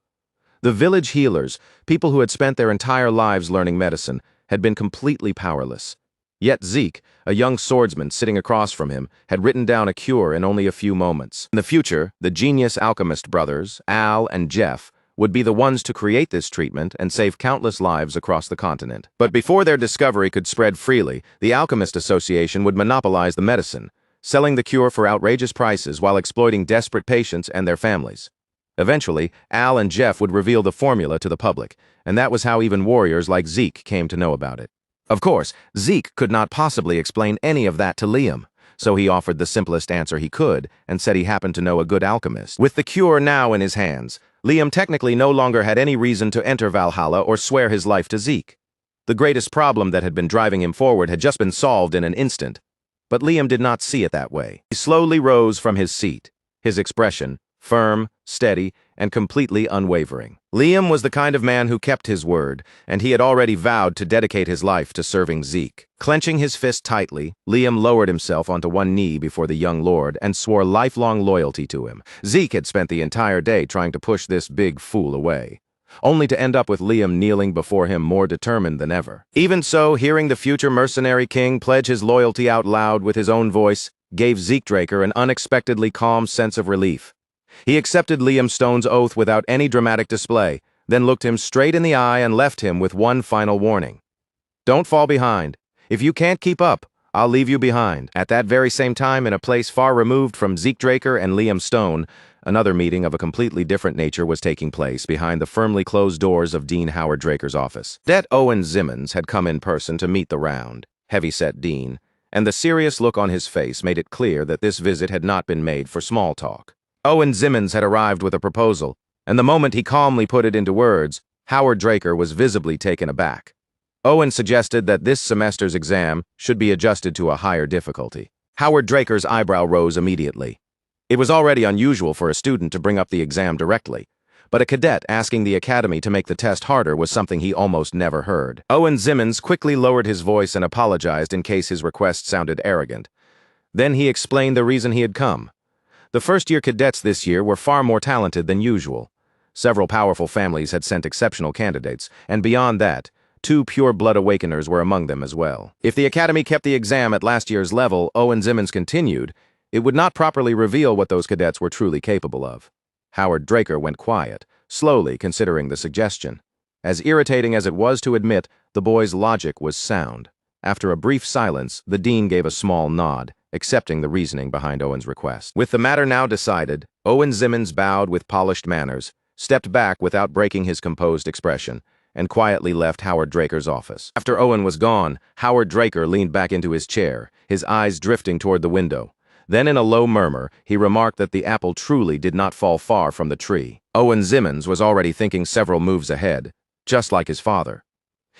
The village healers, people who had spent their entire lives learning medicine, had been completely powerless. Yet Zeke, a young swordsman sitting across from him, had written down a cure in only a few moments. In the future, the genius alchemist brothers, Al and Jeff, would be the ones to create this treatment and save countless lives across the continent. But before their discovery could spread freely, the Alchemist Association would monopolize the medicine, selling the cure for outrageous prices while exploiting desperate patients and their families. Eventually, Al and Jeff would reveal the formula to the public, and that was how even warriors like Zeke came to know about it. Of course, Zeke could not possibly explain any of that to Liam, so he offered the simplest answer he could and said he happened to know a good alchemist. With the cure now in his hands, Liam technically no longer had any reason to enter Valhalla or swear his life to Zeke. The greatest problem that had been driving him forward had just been solved in an instant. But Liam did not see it that way. He slowly rose from his seat, his expression firm, steady, and completely unwavering. Liam was the kind of man who kept his word, and he had already vowed to dedicate his life to serving Zeke. Clenching his fist tightly, Liam lowered himself onto one knee before the young lord and swore lifelong loyalty to him. Zeke had spent the entire day trying to push this big fool away, only to end up with Liam kneeling before him more determined than ever. Even so, hearing the future mercenary king pledge his loyalty out loud with his own voice gave Zeke Draker an unexpectedly calm sense of relief. He accepted Liam Stone's oath without any dramatic display, then looked him straight in the eye and left him with one final warning. Don't fall behind. If you can't keep up, I'll leave you behind. At that very same time, in a place far removed from Zeke Draker and Liam Stone, another meeting of a completely different nature was taking place behind the firmly closed doors of Dean Howard Draker's office. Det Owen Zimmons had come in person to meet the round, heavy-set Dean, and the serious look on his face made it clear that this visit had not been made for small talk. Owen Zimmons had arrived with a proposal, and the moment he calmly put it into words, Howard Draker was visibly taken aback. Owen suggested that this semester's exam should be adjusted to a higher difficulty. Howard Draker's eyebrow rose immediately. It was already unusual for a student to bring up the exam directly, but a cadet asking the academy to make the test harder was something he almost never heard. Owen Zimmons quickly lowered his voice and apologized in case his request sounded arrogant. Then he explained the reason he had come. The first-year cadets this year were far more talented than usual. Several powerful families had sent exceptional candidates, and beyond that, 2 pure-blood awakeners were among them as well. If the academy kept the exam at last year's level, Owen Zimmons continued, it would not properly reveal what those cadets were truly capable of. Howard Draker went quiet, slowly considering the suggestion. As irritating as it was to admit, the boy's logic was sound. After a brief silence, the dean gave a small nod, accepting the reasoning behind Owen's request. With the matter now decided, Owen Zimmons bowed with polished manners, stepped back without breaking his composed expression, and quietly left Howard Draker's office. After Owen was gone, Howard Draker leaned back into his chair, his eyes drifting toward the window. Then in a low murmur, he remarked that the apple truly did not fall far from the tree. Owen Zimmons was already thinking several moves ahead, just like his father.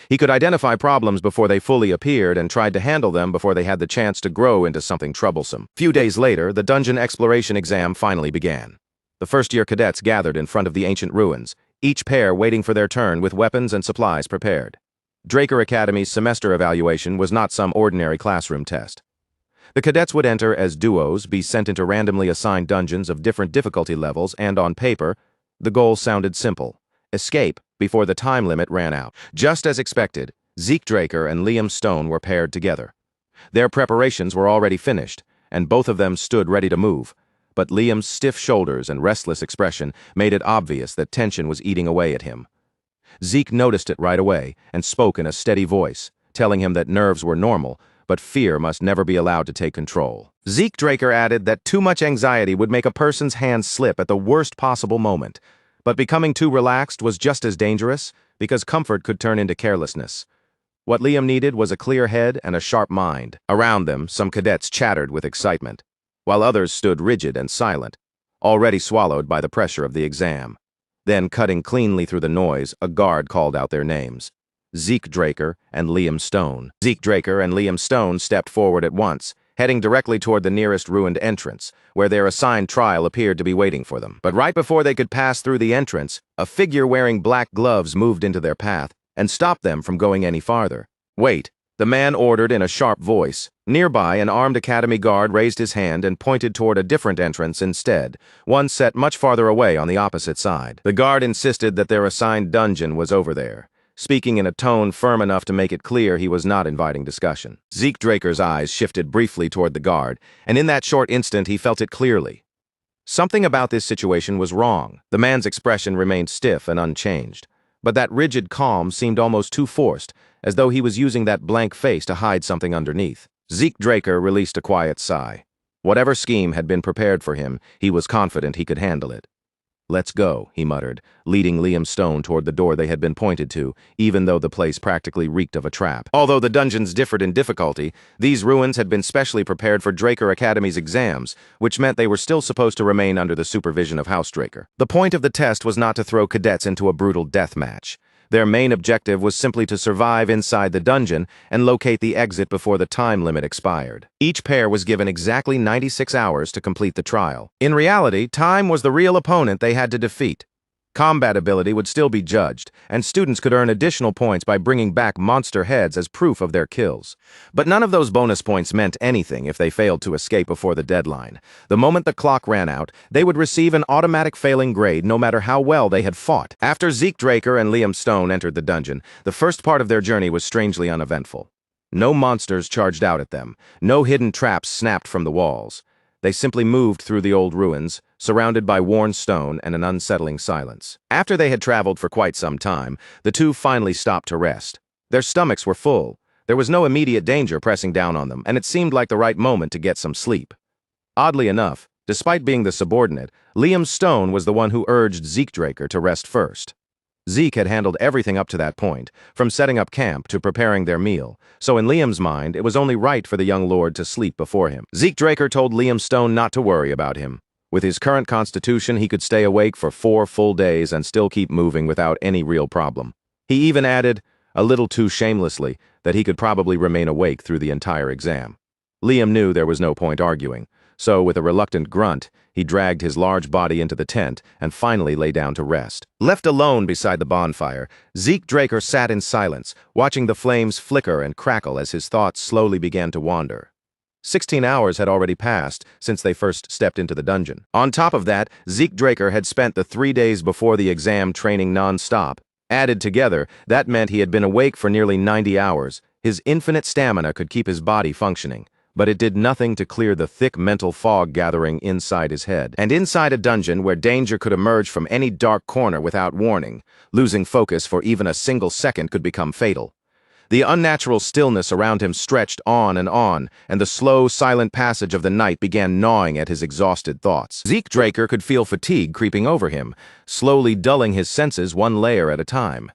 He could identify problems before they fully appeared and tried to handle them before they had the chance to grow into something troublesome. Few days later, the dungeon exploration exam finally began. The first-year cadets gathered in front of the ancient ruins, each pair waiting for their turn with weapons and supplies prepared. Draker Academy's semester evaluation was not some ordinary classroom test. The cadets would enter as duos, be sent into randomly assigned dungeons of different difficulty levels, and on paper, the goal sounded simple: escape before the time limit ran out. Just as expected, Zeke Draker and Liam Stone were paired together. Their preparations were already finished, and both of them stood ready to move. But Liam's stiff shoulders and restless expression made it obvious that tension was eating away at him. Zeke noticed it right away and spoke in a steady voice, telling him that nerves were normal, but fear must never be allowed to take control. Zeke Draker added that too much anxiety would make a person's hands slip at the worst possible moment, but becoming too relaxed was just as dangerous, because comfort could turn into carelessness. What Liam needed was a clear head and a sharp mind. Around them, some cadets chattered with excitement, while others stood rigid and silent, already swallowed by the pressure of the exam. Then, cutting cleanly through the noise, a guard called out their names: Zeke Draker and Liam Stone. Zeke Draker and Liam Stone stepped forward at once, heading directly toward the nearest ruined entrance, where their assigned trial appeared to be waiting for them. But right before they could pass through the entrance, a figure wearing black gloves moved into their path and stopped them from going any farther. "Wait," the man ordered in a sharp voice. Nearby, an armed academy guard raised his hand and pointed toward a different entrance instead, one set much farther away on the opposite side. The guard insisted that their assigned dungeon was over there, speaking in a tone firm enough to make it clear he was not inviting discussion. Zeke Draker's eyes shifted briefly toward the guard, and in that short instant he felt it clearly. Something about this situation was wrong. The man's expression remained stiff and unchanged, but that rigid calm seemed almost too forced, as though he was using that blank face to hide something underneath. Zeke Draker released a quiet sigh. Whatever scheme had been prepared for him, he was confident he could handle it. "Let's go," he muttered, leading Liam Stone toward the door they had been pointed to, even though the place practically reeked of a trap. Although the dungeons differed in difficulty, these ruins had been specially prepared for Draker Academy's exams, which meant they were still supposed to remain under the supervision of House Draker. The point of the test was not to throw cadets into a brutal death match. Their main objective was simply to survive inside the dungeon and locate the exit before the time limit expired. Each pair was given exactly 96 hours to complete the trial. In reality, time was the real opponent they had to defeat. Combat ability would still be judged, and students could earn additional points by bringing back monster heads as proof of their kills. But none of those bonus points meant anything if they failed to escape before the deadline. The moment the clock ran out, they would receive an automatic failing grade no matter how well they had fought. After Zeke Draker and Liam Stone entered the dungeon, the first part of their journey was strangely uneventful. No monsters charged out at them, no hidden traps snapped from the walls. They simply moved through the old ruins, surrounded by worn stone and an unsettling silence. After they had traveled for quite some time, the two finally stopped to rest. Their stomachs were full. There was no immediate danger pressing down on them, and it seemed like the right moment to get some sleep. Oddly enough, despite being the subordinate, Liam Stone was the one who urged Zeke Draker to rest first. Zeke had handled everything up to that point, from setting up camp to preparing their meal, so in Liam's mind, it was only right for the young lord to sleep before him. Zeke Draker told Liam Stone not to worry about him. With his current constitution, he could stay awake for 4 full days and still keep moving without any real problem. He even added, a little too shamelessly, that he could probably remain awake through the entire exam. Liam knew there was no point arguing, so with a reluctant grunt, he dragged his large body into the tent and finally lay down to rest. Left alone beside the bonfire, Zeke Draker sat in silence, watching the flames flicker and crackle as his thoughts slowly began to wander. 16 hours had already passed since they first stepped into the dungeon. On top of that, Zeke Draker had spent the 3 days before the exam training non-stop. Added together, that meant he had been awake for nearly 90 hours. His infinite stamina could keep his body functioning, but it did nothing to clear the thick mental fog gathering inside his head. And inside a dungeon where danger could emerge from any dark corner without warning, losing focus for even a single second could become fatal. The unnatural stillness around him stretched on, and the slow, silent passage of the night began gnawing at his exhausted thoughts. Zeke Draker could feel fatigue creeping over him, slowly dulling his senses one layer at a time.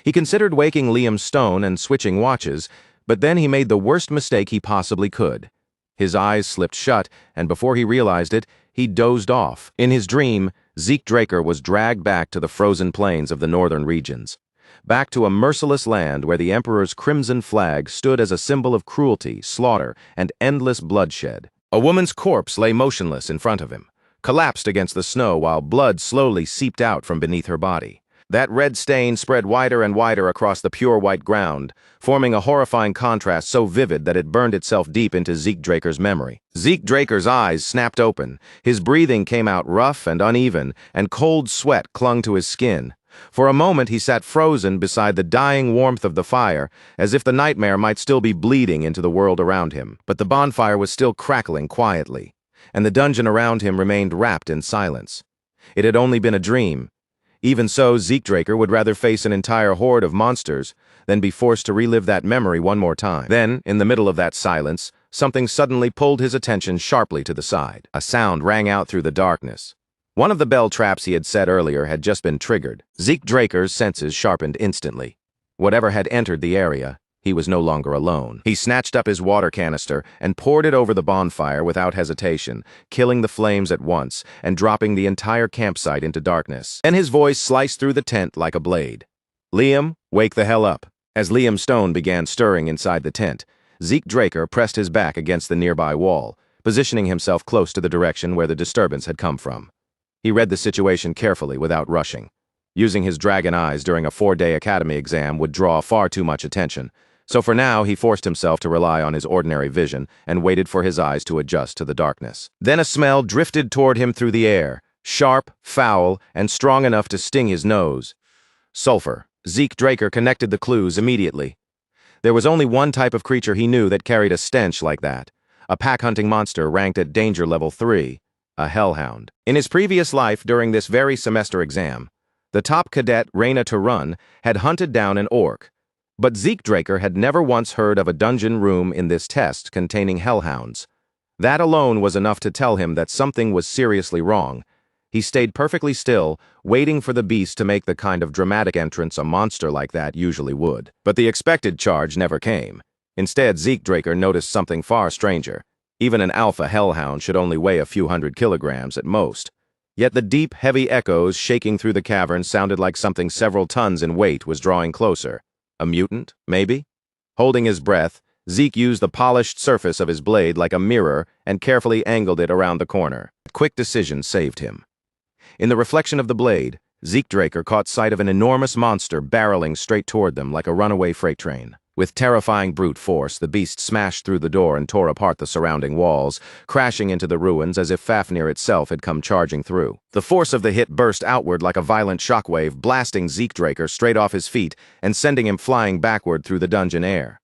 He considered waking Liam Stone and switching watches, but then he made the worst mistake he possibly could. His eyes slipped shut, and before he realized it, he dozed off. In his dream, Zeke Draker was dragged back to the frozen plains of the northern regions, back to a merciless land where the Emperor's crimson flag stood as a symbol of cruelty, slaughter, and endless bloodshed. A woman's corpse lay motionless in front of him, collapsed against the snow while blood slowly seeped out from beneath her body. That red stain spread wider and wider across the pure white ground, forming a horrifying contrast so vivid that it burned itself deep into Zeke Draker's memory. Zeke Draker's eyes snapped open, his breathing came out rough and uneven, and cold sweat clung to his skin. For a moment he sat frozen beside the dying warmth of the fire, as if the nightmare might still be bleeding into the world around him. But the bonfire was still crackling quietly, and the dungeon around him remained wrapped in silence. It had only been a dream. Even so, Zeekdraker would rather face an entire horde of monsters than be forced to relive that memory one more time. Then, in the middle of that silence, something suddenly pulled his attention sharply to the side. A sound rang out through the darkness. One of the bell traps he had set earlier had just been triggered. Zeekdraker's senses sharpened instantly. Whatever had entered the area, he was no longer alone. He snatched up his water canister and poured it over the bonfire without hesitation, killing the flames at once and dropping the entire campsite into darkness. And his voice sliced through the tent like a blade. "Liam, wake the hell up." As Liam Stone began stirring inside the tent, Zeekdraker pressed his back against the nearby wall, positioning himself close to the direction where the disturbance had come from. He read the situation carefully without rushing. Using his dragon eyes during a 4-day academy exam would draw far too much attention, so for now he forced himself to rely on his ordinary vision and waited for his eyes to adjust to the darkness. Then a smell drifted toward him through the air, sharp, foul, and strong enough to sting his nose. Sulfur. Zeekdraker connected the clues immediately. There was only one type of creature he knew that carried a stench like that, a pack-hunting monster ranked at danger level 3. A hellhound. In his previous life during this very semester exam, the top cadet, Reyna Turun, had hunted down an orc. But Zeekdraker had never once heard of a dungeon room in this test containing hellhounds. That alone was enough to tell him that something was seriously wrong. He stayed perfectly still, waiting for the beast to make the kind of dramatic entrance a monster like that usually would. But the expected charge never came. Instead, Zeekdraker noticed something far stranger. Even an alpha hellhound should only weigh a few hundred kilograms at most. Yet the deep, heavy echoes shaking through the cavern sounded like something several tons in weight was drawing closer. A mutant, maybe? Holding his breath, Zeke used the polished surface of his blade like a mirror and carefully angled it around the corner. Quick decision saved him. In the reflection of the blade, Zeekdraker caught sight of an enormous monster barreling straight toward them like a runaway freight train. With terrifying brute force, the beast smashed through the door and tore apart the surrounding walls, crashing into the ruins as if Fafnir itself had come charging through. The force of the hit burst outward like a violent shockwave, blasting Zeekdraker straight off his feet and sending him flying backward through the dungeon air.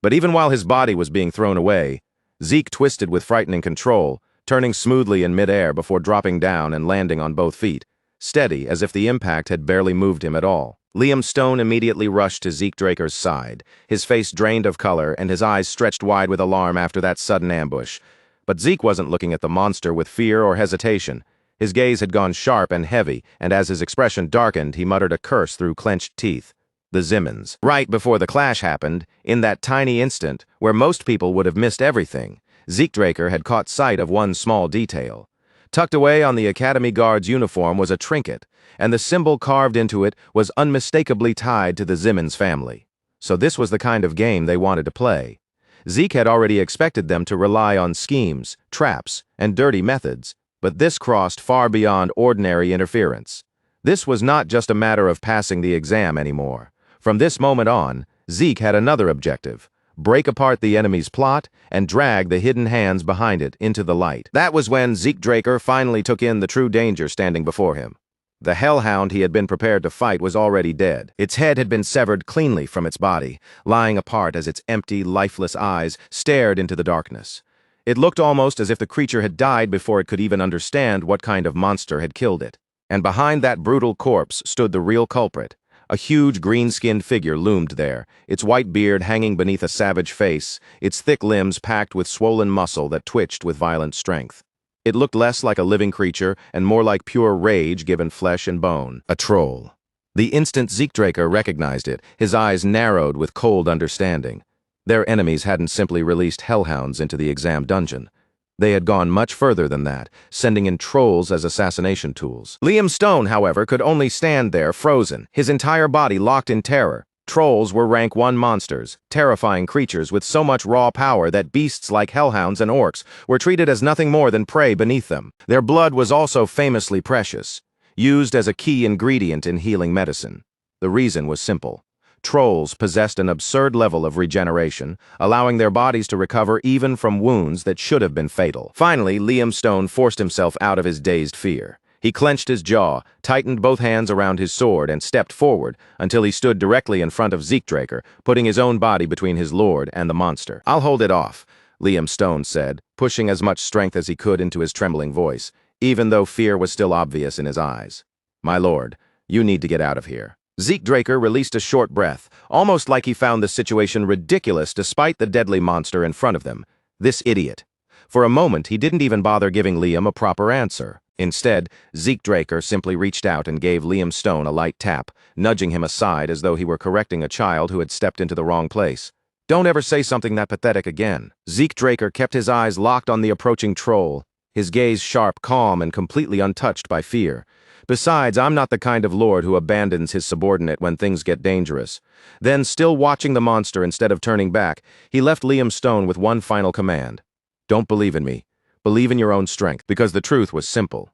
But even while his body was being thrown away, Zeke twisted with frightening control, turning smoothly in midair before dropping down and landing on both feet, steady as if the impact had barely moved him at all. Liam Stone immediately rushed to Zeekdraker's side, his face drained of color and his eyes stretched wide with alarm after that sudden ambush. But Zeke wasn't looking at the monster with fear or hesitation. His gaze had gone sharp and heavy, and as his expression darkened, he muttered a curse through clenched teeth. The Zimmons. Right before the clash happened, in that tiny instant, where most people would have missed everything, Zeekdraker had caught sight of one small detail. Tucked away on the Academy Guard's uniform was a trinket, and the symbol carved into it was unmistakably tied to the Zimmons family. So this was the kind of game they wanted to play. Zeke had already expected them to rely on schemes, traps, and dirty methods, but this crossed far beyond ordinary interference. This was not just a matter of passing the exam anymore. From this moment on, Zeke had another objective: break apart the enemy's plot and drag the hidden hands behind it into the light. That was when Zeekdraker finally took in the true danger standing before him. The hellhound he had been prepared to fight was already dead. Its head had been severed cleanly from its body, lying apart as its empty, lifeless eyes stared into the darkness. It looked almost as if the creature had died before it could even understand what kind of monster had killed it. And behind that brutal corpse stood the real culprit. A huge green-skinned figure loomed there, its white beard hanging beneath a savage face, its thick limbs packed with swollen muscle that twitched with violent strength. It looked less like a living creature and more like pure rage given flesh and bone. A troll. The instant Zeekdraker recognized it, his eyes narrowed with cold understanding. Their enemies hadn't simply released hellhounds into the exam dungeon. They had gone much further than that, sending in trolls as assassination tools. Liam Stone, however, could only stand there frozen, his entire body locked in terror. Trolls were rank 1 monsters, terrifying creatures with so much raw power that beasts like hellhounds and orcs were treated as nothing more than prey beneath them. Their blood was also famously precious, used as a key ingredient in healing medicine. The reason was simple. Trolls possessed an absurd level of regeneration, allowing their bodies to recover even from wounds that should have been fatal. Finally, Liam Stone forced himself out of his dazed fear. He clenched his jaw, tightened both hands around his sword, and stepped forward until he stood directly in front of Zeekdraker, putting his own body between his lord and the monster. "I'll hold it off," Liam Stone said, pushing as much strength as he could into his trembling voice, even though fear was still obvious in his eyes. "My lord, you need to get out of here." Zeekdraker released a short breath, almost like he found the situation ridiculous despite the deadly monster in front of them. This idiot. For a moment, he didn't even bother giving Liam a proper answer. Instead, Zeekdraker simply reached out and gave Liam Stone a light tap, nudging him aside as though he were correcting a child who had stepped into the wrong place. "Don't ever say something that pathetic again." Zeekdraker kept his eyes locked on the approaching troll, his gaze sharp, calm, and completely untouched by fear. "Besides, I'm not the kind of lord who abandons his subordinate when things get dangerous." Then, still watching the monster instead of turning back, he left Liam Stone with one final command. "Don't believe in me. Believe in your own strength," because the truth was simple.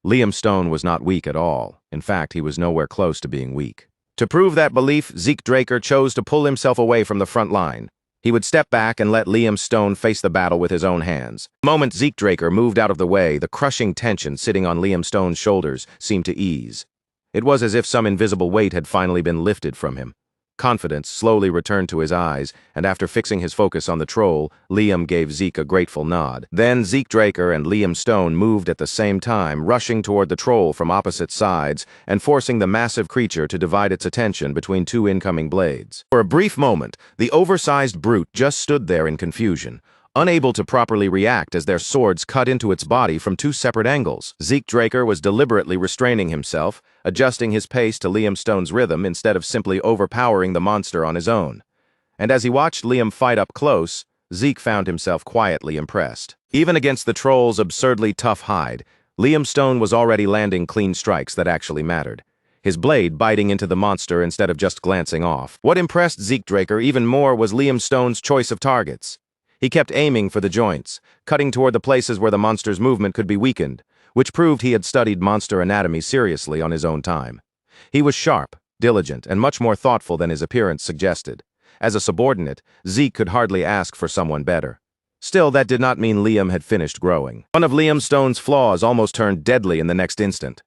Liam Stone was not weak at all. In fact, he was nowhere close to being weak. To prove that belief, Zeekdraker chose to pull himself away from the front line. He would step back and let Liam Stone face the battle with his own hands. The moment Zeekdraker moved out of the way, the crushing tension sitting on Liam Stone's shoulders seemed to ease. It was as if some invisible weight had finally been lifted from him. Confidence slowly returned to his eyes, and after fixing his focus on the troll, Liam gave Zeke a grateful nod. Then Zeekdraker and Liam Stone moved at the same time, rushing toward the troll from opposite sides and forcing the massive creature to divide its attention between two incoming blades. For a brief moment, the oversized brute just stood there in confusion, unable to properly react as their swords cut into its body from two separate angles. Zeekdraker was deliberately restraining himself, adjusting his pace to Liam Stone's rhythm instead of simply overpowering the monster on his own. And as he watched Liam fight up close, Zeke found himself quietly impressed. Even against the troll's absurdly tough hide, Liam Stone was already landing clean strikes that actually mattered, his blade biting into the monster instead of just glancing off. What impressed Zeekdraker even more was Liam Stone's choice of targets. He kept aiming for the joints, cutting toward the places where the monster's movement could be weakened, which proved he had studied monster anatomy seriously on his own time. He was sharp, diligent, and much more thoughtful than his appearance suggested. As a subordinate, Zeke could hardly ask for someone better. Still, that did not mean Liam had finished growing. One of Liam Stone's flaws almost turned deadly in the next instant.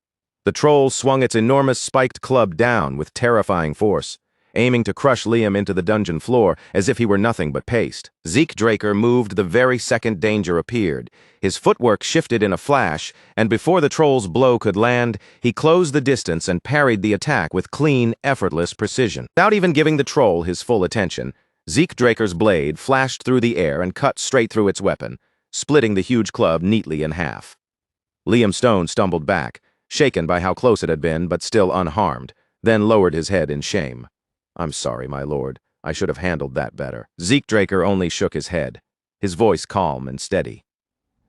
The troll swung its enormous spiked club down with terrifying force, aiming to crush Liam into the dungeon floor as if he were nothing but paste. Zeekdraker moved the very second danger appeared. His footwork shifted in a flash, and before the troll's blow could land, he closed the distance and parried the attack with clean, effortless precision. Without even giving the troll his full attention, Zeekdraker's blade flashed through the air and cut straight through its weapon, splitting the huge club neatly in half. Liam Stone stumbled back, shaken by how close it had been, but still unharmed, then lowered his head in shame. "I'm sorry, my lord. I should have handled that better." Zeekdraker only shook his head, his voice calm and steady.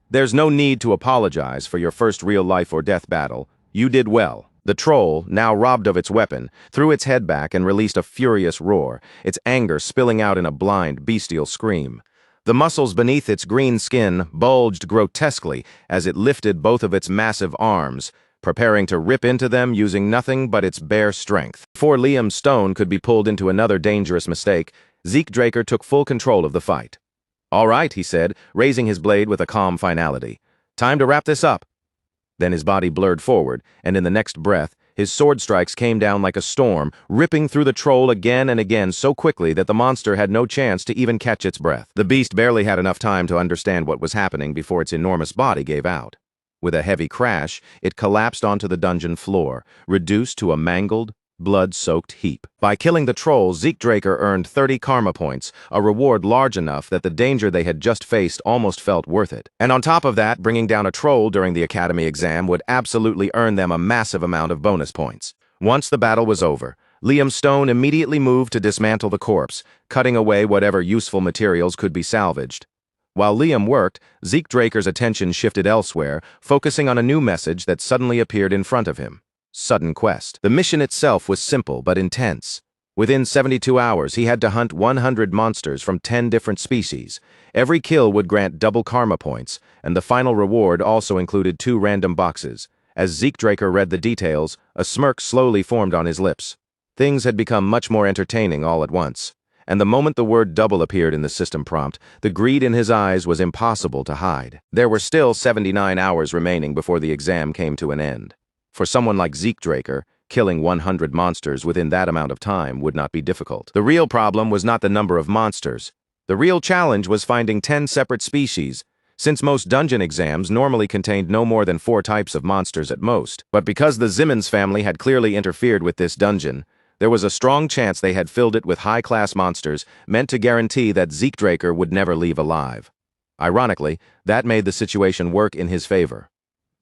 "There's no need to apologize for your first real life or death battle. You did well." The troll, now robbed of its weapon, threw its head back and released a furious roar, its anger spilling out in a blind, bestial scream. The muscles beneath its green skin bulged grotesquely as it lifted both of its massive arms, preparing to rip into them using nothing but its bare strength. Before Liam Stone could be pulled into another dangerous mistake, Zeekdraker took full control of the fight. "All right," he said, raising his blade with a calm finality. "Time to wrap this up." Then his body blurred forward, and in the next breath, his sword strikes came down like a storm, ripping through the troll again and again so quickly that the monster had no chance to even catch its breath. The beast barely had enough time to understand what was happening before its enormous body gave out. With a heavy crash, it collapsed onto the dungeon floor, reduced to a mangled, blood-soaked heap. By killing the troll, Zeekdraker earned 30 karma points, a reward large enough that the danger they had just faced almost felt worth it. And on top of that, bringing down a troll during the academy exam would absolutely earn them a massive amount of bonus points. Once the battle was over, Liam Stone immediately moved to dismantle the corpse, cutting away whatever useful materials could be salvaged. While Liam worked, Zeekdraker's attention shifted elsewhere, focusing on a new message that suddenly appeared in front of him. Sudden quest. The mission itself was simple but intense. Within 72 hours, he had to hunt 100 monsters from 10 different species. Every kill would grant double karma points, and the final reward also included 2 random boxes. As Zeekdraker read the details, a smirk slowly formed on his lips. Things had become much more entertaining all at once. and the moment the word double appeared in the system prompt, the greed in his eyes was impossible to hide. There were still 79 hours remaining before the exam came to an end. For someone like Zeke Draker, killing 100 monsters within that amount of time would not be difficult. The real problem was not the number of monsters. The real challenge was finding 10 separate species, since most dungeon exams normally contained no more than 4 types of monsters at most. But because the Zimmons family had clearly interfered with this dungeon, there was a strong chance they had filled it with high-class monsters meant to guarantee that Zeke Draker would never leave alive. Ironically, that made the situation work in his favor.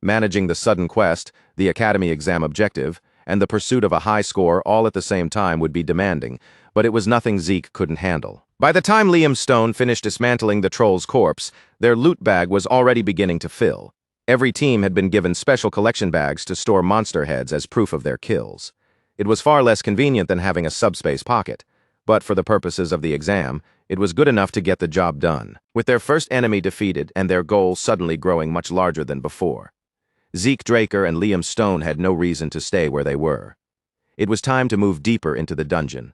Managing the sudden quest, the academy exam objective, and the pursuit of a high score all at the same time would be demanding, but it was nothing Zeke couldn't handle. By the time Liam Stone finished dismantling the troll's corpse, their loot bag was already beginning to fill. Every team had been given special collection bags to store monster heads as proof of their kills. It was far less convenient than having a subspace pocket, but for the purposes of the exam, it was good enough to get the job done. With their first enemy defeated and their goal suddenly growing much larger than before, Zeke Draker and Liam Stone had no reason to stay where they were. It was time to move deeper into the dungeon.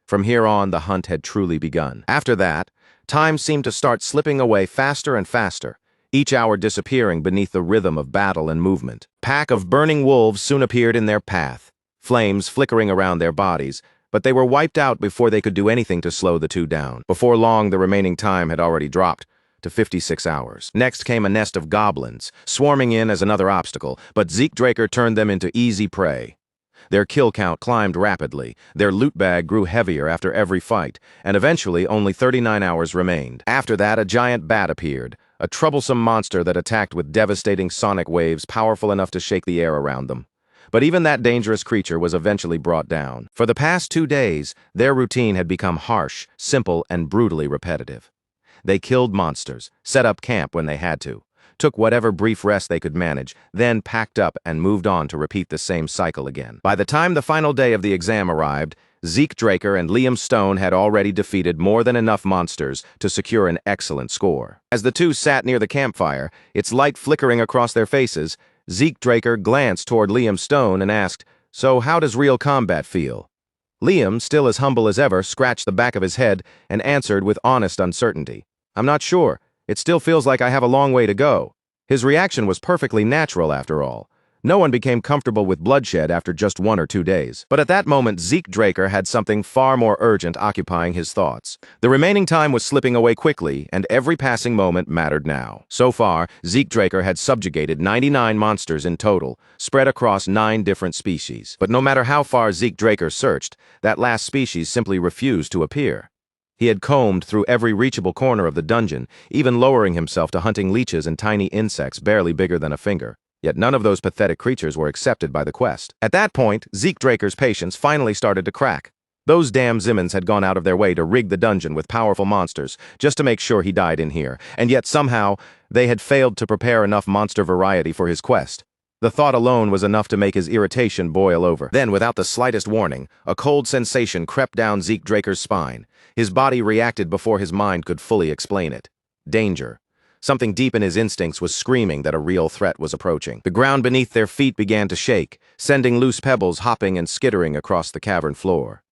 From here on, the hunt had truly begun. After that, time seemed to start slipping away faster and faster, each hour disappearing beneath the rhythm of battle and movement. A pack of burning wolves soon appeared in their path, flames flickering around their bodies, but they were wiped out before they could do anything to slow the two down. Before long, the remaining time had already dropped to 56 hours. Next came a nest of goblins, swarming in as another obstacle, but Zeke Draker turned them into easy prey. Their kill count climbed rapidly, their loot bag grew heavier after every fight, and eventually only 39 hours remained. After that, a giant bat appeared, a troublesome monster that attacked with devastating sonic waves powerful enough to shake the air around them. But even that dangerous creature was eventually brought down. For the past 2 days, their routine had become harsh, simple, and brutally repetitive. They killed monsters, set up camp when they had to, took whatever brief rest they could manage, then packed up and moved on to repeat the same cycle again. By the time the final day of the exam arrived, Zeke Draker and Liam Stone had already defeated more than enough monsters to secure an excellent score. As the two sat near the campfire, its light flickering across their faces, Zeke Draker glanced toward Liam Stone and asked, "So how does real combat feel?" Liam, still as humble as ever, scratched the back of his head and answered with honest uncertainty, "I'm not sure. It still feels like I have a long way to go." His reaction was perfectly natural after all. No one became comfortable with bloodshed after just 1 or 2 days. But at that moment, Zeke Draker had something far more urgent occupying his thoughts. The remaining time was slipping away quickly, and every passing moment mattered now. So far, Zeke Draker had subjugated 99 monsters in total, spread across 9 different species. But no matter how far Zeke Draker searched, that last species simply refused to appear. He had combed through every reachable corner of the dungeon, even lowering himself to hunting leeches and tiny insects barely bigger than a finger. Yet none of those pathetic creatures were accepted by the quest. At that point, Zeke Draker's patience finally started to crack. Those damn Zimmons had gone out of their way to rig the dungeon with powerful monsters, just to make sure he died in here, and yet somehow, they had failed to prepare enough monster variety for his quest. The thought alone was enough to make his irritation boil over. Then, without the slightest warning, a cold sensation crept down Zeke Draker's spine. His body reacted before his mind could fully explain it. Danger. Something deep in his instincts was screaming that a real threat was approaching. The ground beneath their feet began to shake, sending loose pebbles hopping and skittering across the cavern floor.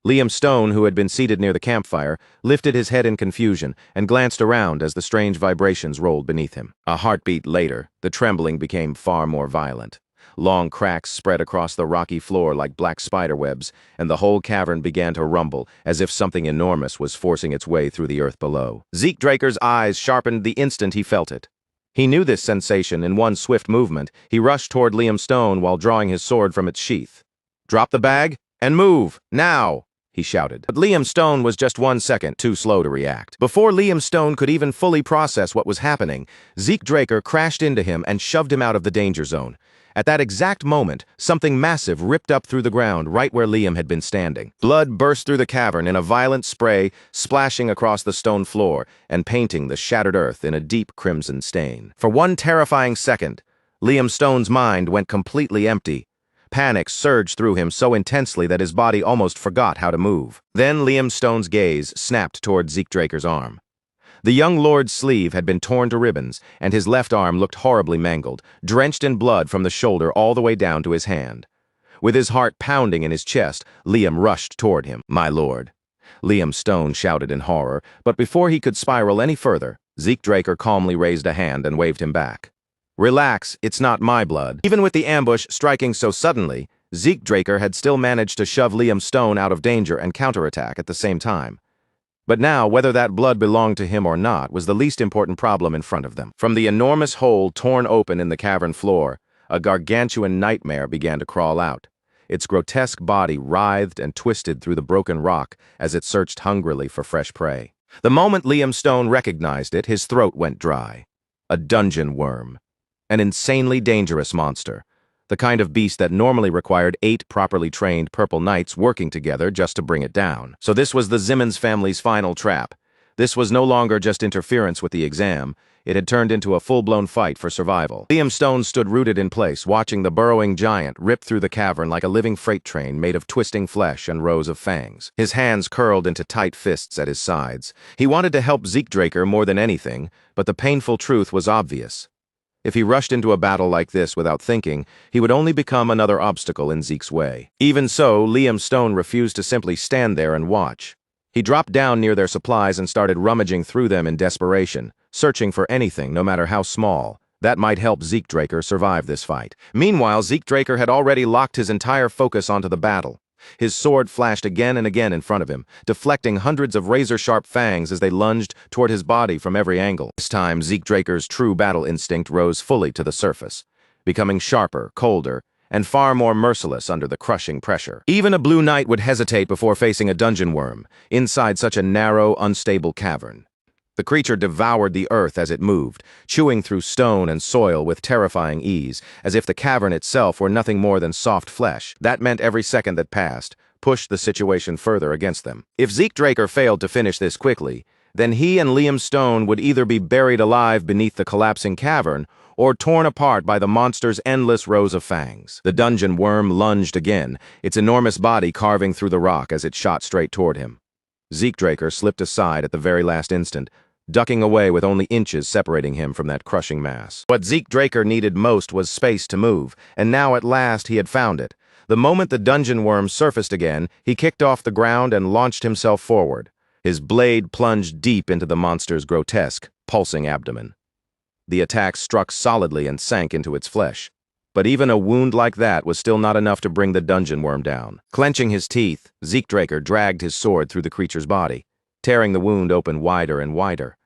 Liam Stone, who had been seated near the campfire, lifted his head in confusion and glanced around as the strange vibrations rolled beneath him. A heartbeat later, the trembling became far more violent. Long cracks spread across the rocky floor like black spiderwebs, and the whole cavern began to rumble as if something enormous was forcing its way through the earth below. Zeke Draker's eyes sharpened the instant he felt it. He knew this sensation in one swift movement. He rushed toward Liam Stone while drawing his sword from its sheath. "Drop the bag and move, now!" he shouted. But Liam Stone was just 1 second too slow to react. Before Liam Stone could even fully process what was happening, Zeke Draker crashed into him and shoved him out of the danger zone. At that exact moment, something massive ripped up through the ground right where Liam had been standing. Blood burst through the cavern in a violent spray, splashing across the stone floor and painting the shattered earth in a deep crimson stain. For one terrifying second, Liam Stone's mind went completely empty. Panic surged through him so intensely that his body almost forgot how to move. Then Liam Stone's gaze snapped toward Zeke Draker's arm. The young lord's sleeve had been torn to ribbons, and his left arm looked horribly mangled, drenched in blood from the shoulder all the way down to his hand. With his heart pounding in his chest, Liam rushed toward him. "My lord, Liam Stone shouted in horror, but before he could spiral any further, Zeke Draker calmly raised a hand and waved him back. Relax, it's not my blood. Even with the ambush striking so suddenly, Zeke Draker had still managed to shove Liam Stone out of danger and counterattack at the same time. But now, whether that blood belonged to him or not was the least important problem in front of them. From the enormous hole torn open in the cavern floor, a gargantuan nightmare began to crawl out. Its grotesque body writhed and twisted through the broken rock as it searched hungrily for fresh prey. The moment Liam Stone recognized it, his throat went dry. A dungeon worm. An insanely dangerous monster. The kind of beast that normally required 8 properly trained purple knights working together just to bring it down. So this was the Zimmons family's final trap. This was no longer just interference with the exam. It had turned into a full-blown fight for survival. Liam Stone stood rooted in place, watching the burrowing giant rip through the cavern like a living freight train made of twisting flesh and rows of fangs. His hands curled into tight fists at his sides. He wanted to help Zeke Draker more than anything, but the painful truth was obvious. If he rushed into a battle like this without thinking, he would only become another obstacle in Zeke's way. Even so, Liam Stone refused to simply stand there and watch. He dropped down near their supplies and started rummaging through them in desperation, searching for anything, no matter how small, that might help Zeke Draker survive this fight. Meanwhile, Zeke Draker had already locked his entire focus onto the battle. His sword flashed again and again in front of him, deflecting hundreds of razor-sharp fangs as they lunged toward his body from every angle. This time, Zeke Draker's true battle instinct rose fully to the surface, becoming sharper, colder, and far more merciless under the crushing pressure. Even a blue knight would hesitate before facing a dungeon worm, inside such a narrow, unstable cavern. The creature devoured the earth as it moved, chewing through stone and soil with terrifying ease, as if the cavern itself were nothing more than soft flesh. That meant every second that passed pushed the situation further against them. If Zeke Draker failed to finish this quickly, then he and Liam Stone would either be buried alive beneath the collapsing cavern or torn apart by the monster's endless rows of fangs. The dungeon worm lunged again, its enormous body carving through the rock as it shot straight toward him. Zeke Draker slipped aside at the very last instant, ducking away with only inches separating him from that crushing mass. What Zeke Draker needed most was space to move, and now at last he had found it. The moment the dungeon worm surfaced again, he kicked off the ground and launched himself forward. His blade plunged deep into the monster's grotesque, pulsing abdomen. The attack struck solidly and sank into its flesh. But even a wound like that was still not enough to bring the dungeon worm down. Clenching his teeth, Zeke Draker dragged his sword through the creature's body, tearing the wound open wider and wider.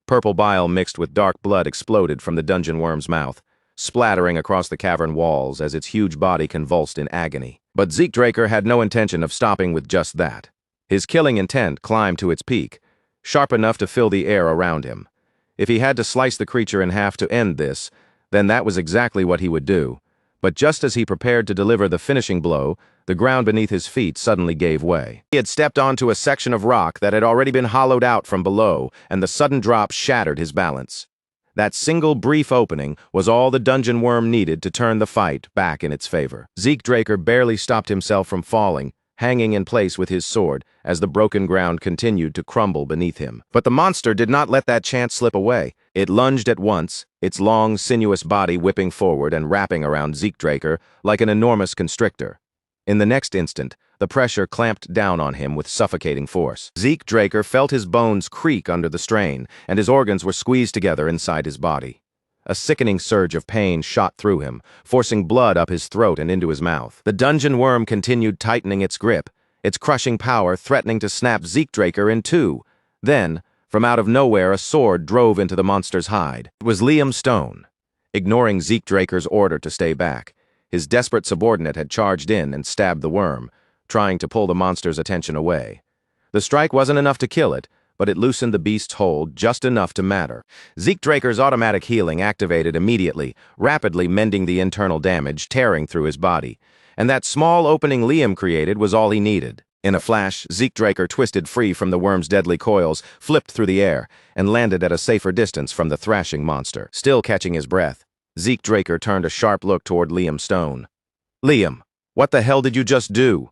Purple bile mixed with dark blood exploded from the dungeon worm's mouth, splattering across the cavern walls as its huge body convulsed in agony. But Zeke Draker had no intention of stopping with just that. His killing intent climbed to its peak, sharp enough to fill the air around him. If he had to slice the creature in half to end this, then that was exactly what he would do. But just as he prepared to deliver the finishing blow, the ground beneath his feet suddenly gave way. He had stepped onto a section of rock that had already been hollowed out from below, and the sudden drop shattered his balance. That single brief opening was all the dungeon worm needed to turn the fight back in its favor. Zeke Draker barely stopped himself from falling, hanging in place with his sword as the broken ground continued to crumble beneath him. But the monster did not let that chance slip away. It lunged at once, its long, sinuous body whipping forward and wrapping around Zeke Draker like an enormous constrictor. In the next instant, the pressure clamped down on him with suffocating force. Zeke Draker felt his bones creak under the strain, and his organs were squeezed together inside his body. A sickening surge of pain shot through him, forcing blood up his throat and into his mouth. The dungeon worm continued tightening its grip, its crushing power threatening to snap Zeke Draker in two. Then, from out of nowhere, a sword drove into the monster's hide. It was Liam Stone. Ignoring Zeke Draker's order to stay back, his desperate subordinate had charged in and stabbed the worm, trying to pull the monster's attention away. The strike wasn't enough to kill it, but it loosened the beast's hold just enough to matter. Zeke Draker's automatic healing activated immediately, rapidly mending the internal damage tearing through his body. And that small opening Liam created was all he needed. In a flash, Zeke Draker twisted free from the worm's deadly coils, flipped through the air, and landed at a safer distance from the thrashing monster. Still catching his breath, Zeke Draker turned a sharp look toward Liam Stone. "Liam, what the hell did you just do?"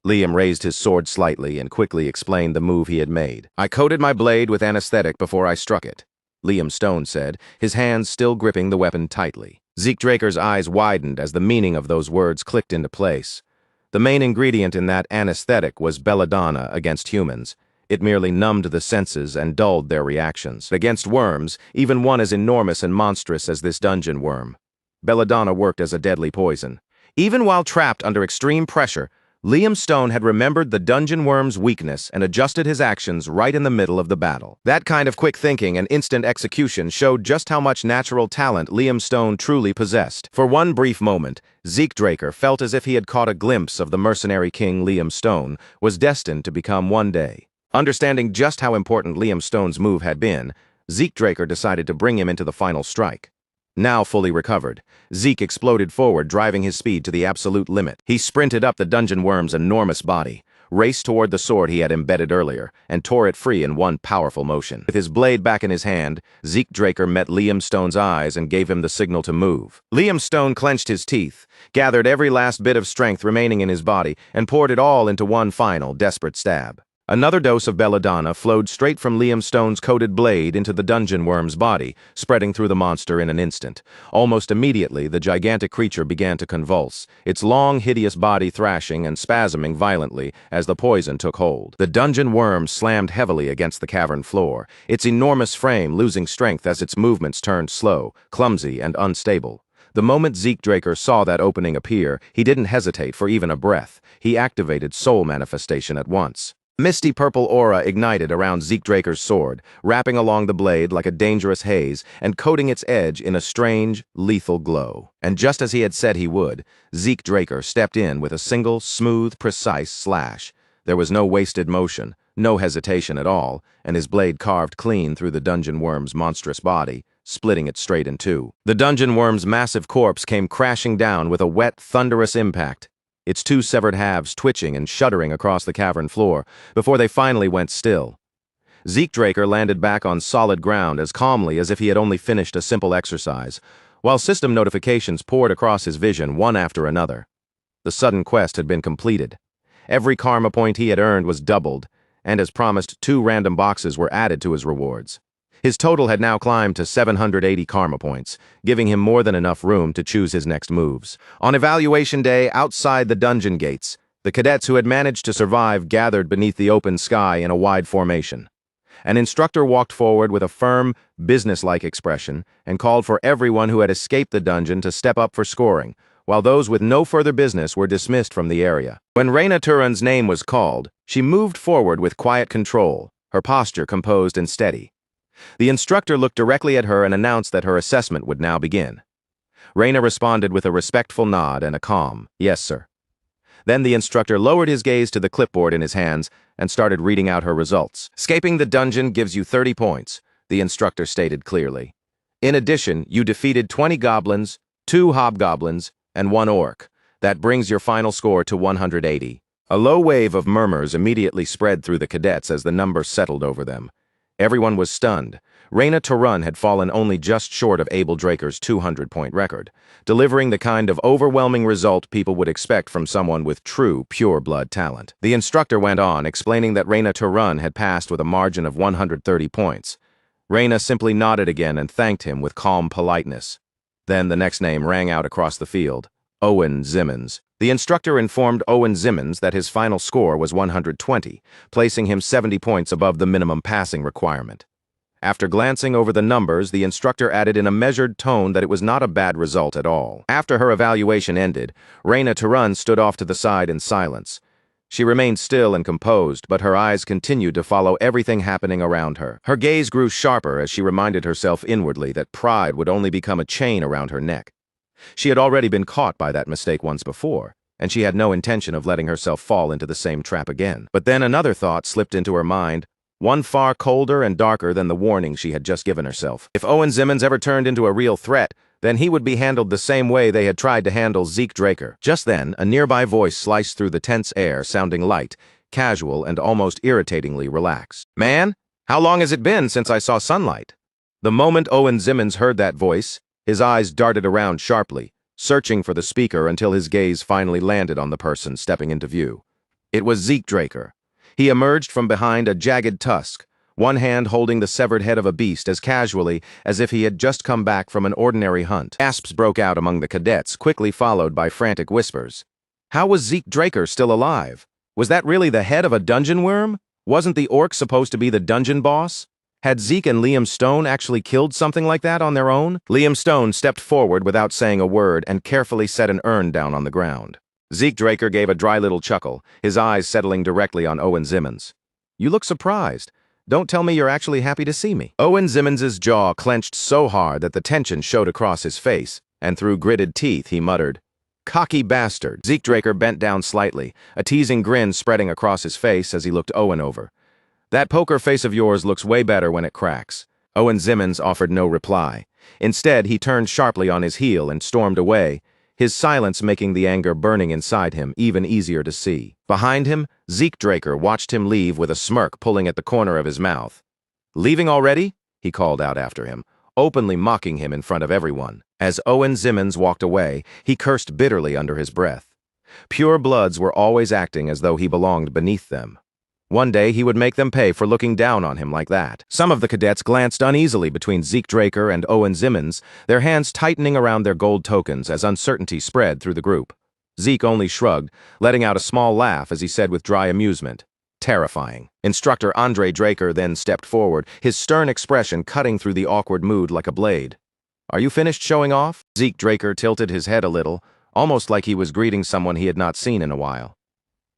Liam raised his sword slightly and quickly explained the move he had made. "I coated my blade with anesthetic before I struck it," Liam Stone said, his hands still gripping the weapon tightly. Zeke Draker's eyes widened as the meaning of those words clicked into place. The main ingredient in that anesthetic was belladonna against humans. It merely numbed the senses and dulled their reactions. Against worms, even one as enormous and monstrous as this dungeon worm, belladonna worked as a deadly poison. Even while trapped under extreme pressure, Liam Stone had remembered the dungeon worm's weakness and adjusted his actions right in the middle of the battle. That kind of quick thinking and instant execution showed just how much natural talent Liam Stone truly possessed. For one brief moment, Zeke Draker felt as if he had caught a glimpse of the mercenary king Liam Stone was destined to become one day. Understanding just how important Liam Stone's move had been, Zeke Draker decided to bring him into the final strike. Now fully recovered, Zeke exploded forward, driving his speed to the absolute limit. He sprinted up the dungeon worm's enormous body, raced toward the sword he had embedded earlier, and tore it free in one powerful motion. With his blade back in his hand, Zeke Draker met Liam Stone's eyes and gave him the signal to move. Liam Stone clenched his teeth, gathered every last bit of strength remaining in his body, and poured it all into one final, desperate stab. Another dose of belladonna flowed straight from Liam Stone's coated blade into the dungeon worm's body, spreading through the monster in an instant. Almost immediately, the gigantic creature began to convulse, its long, hideous body thrashing and spasming violently as the poison took hold. The dungeon worm slammed heavily against the cavern floor, its enormous frame losing strength as its movements turned slow, clumsy, and unstable. The moment Zeke Draker saw that opening appear, he didn't hesitate for even a breath. He activated soul manifestation at once. Misty purple aura ignited around Zeke Draker's sword, wrapping along the blade like a dangerous haze and coating its edge in a strange, lethal glow. And just as he had said he would, Zeke Draker stepped in with a single, smooth, precise slash. There was no wasted motion, no hesitation at all, and his blade carved clean through the dungeon worm's monstrous body, splitting it straight in two. The dungeon worm's massive corpse came crashing down with a wet, thunderous impact, its two severed halves twitching and shuddering across the cavern floor, before they finally went still. Zeke Draker landed back on solid ground as calmly as if he had only finished a simple exercise, while system notifications poured across his vision one after another. The sudden quest had been completed. Every karma point he had earned was doubled, and as promised, 2 random boxes were added to his rewards. His total had now climbed to 780 karma points, giving him more than enough room to choose his next moves. On evaluation day, outside the dungeon gates, the cadets who had managed to survive gathered beneath the open sky in a wide formation. An instructor walked forward with a firm, businesslike expression and called for everyone who had escaped the dungeon to step up for scoring, while those with no further business were dismissed from the area. When Reyna Turan's name was called, she moved forward with quiet control, her posture composed and steady. The instructor looked directly at her and announced that her assessment would now begin. Reyna responded with a respectful nod and a calm, "Yes, sir." Then the instructor lowered his gaze to the clipboard in his hands and started reading out her results. "Escaping the dungeon gives you 30 points, the instructor stated clearly. In addition, you defeated 20 goblins, 2 hobgoblins, and 1 orc. That brings your final score to 180. A low wave of murmurs immediately spread through the cadets as the number settled over them. Everyone was stunned. Reyna Turan had fallen only just short of Abel Draker's 200-point record, delivering the kind of overwhelming result people would expect from someone with true, pure-blood talent. The instructor went on, explaining that Reyna Turan had passed with a margin of 130 points. Reyna simply nodded again and thanked him with calm politeness. Then the next name rang out across the field: Owen Zimmons. The instructor informed Owen Zimmons that his final score was 120, placing him 70 points above the minimum passing requirement. After glancing over the numbers, the instructor added in a measured tone that it was not a bad result at all. After her evaluation ended, Reyna Turan stood off to the side in silence. She remained still and composed, but her eyes continued to follow everything happening around her. Her gaze grew sharper as she reminded herself inwardly that pride would only become a chain around her neck. She had already been caught by that mistake once before, and she had no intention of letting herself fall into the same trap again. But then another thought slipped into her mind, one far colder and darker than the warning she had just given herself. If Owen Zimmons ever turned into a real threat, then he would be handled the same way they had tried to handle Zeke Draker. Just then, a nearby voice sliced through the tense air, sounding light, casual, and almost irritatingly relaxed. "Man, how long has it been since I saw sunlight?" The moment Owen Zimmons heard that voice, his eyes darted around sharply, searching for the speaker until his gaze finally landed on the person stepping into view. It was Zeke Draker. He emerged from behind a jagged tusk, one hand holding the severed head of a beast as casually as if he had just come back from an ordinary hunt. Gasps broke out among the cadets, quickly followed by frantic whispers. How was Zeke Draker still alive? Was that really the head of a dungeon worm? Wasn't the orc supposed to be the dungeon boss? Had Zeke and Liam Stone actually killed something like that on their own? Liam Stone stepped forward without saying a word and carefully set an urn down on the ground. Zeke Draker gave a dry little chuckle, his eyes settling directly on Owen Zimmons. You look surprised. Don't tell me you're actually happy to see me. Owen Zimmons's jaw clenched so hard that the tension showed across his face, and through gritted teeth he muttered, "Cocky bastard." Zeke Draker bent down slightly, a teasing grin spreading across his face as he looked Owen over. That poker face of yours looks way better when it cracks. Owen Zimmons offered no reply. Instead, he turned sharply on his heel and stormed away, his silence making the anger burning inside him even easier to see. Behind him, Zeke Draker watched him leave with a smirk pulling at the corner of his mouth. "Leaving already?" he called out after him, openly mocking him in front of everyone. As Owen Zimmons walked away, he cursed bitterly under his breath. Pure bloods were always acting as though he belonged beneath them. One day he would make them pay for looking down on him like that. Some of the cadets glanced uneasily between Zeke Draker and Owen Zimmons, their hands tightening around their gold tokens as uncertainty spread through the group. Zeke only shrugged, letting out a small laugh as he said with dry amusement, "Terrifying." Instructor Andre Draker then stepped forward, his stern expression cutting through the awkward mood like a blade. "Are you finished showing off?" Zeke Draker tilted his head a little, almost like he was greeting someone he had not seen in a while.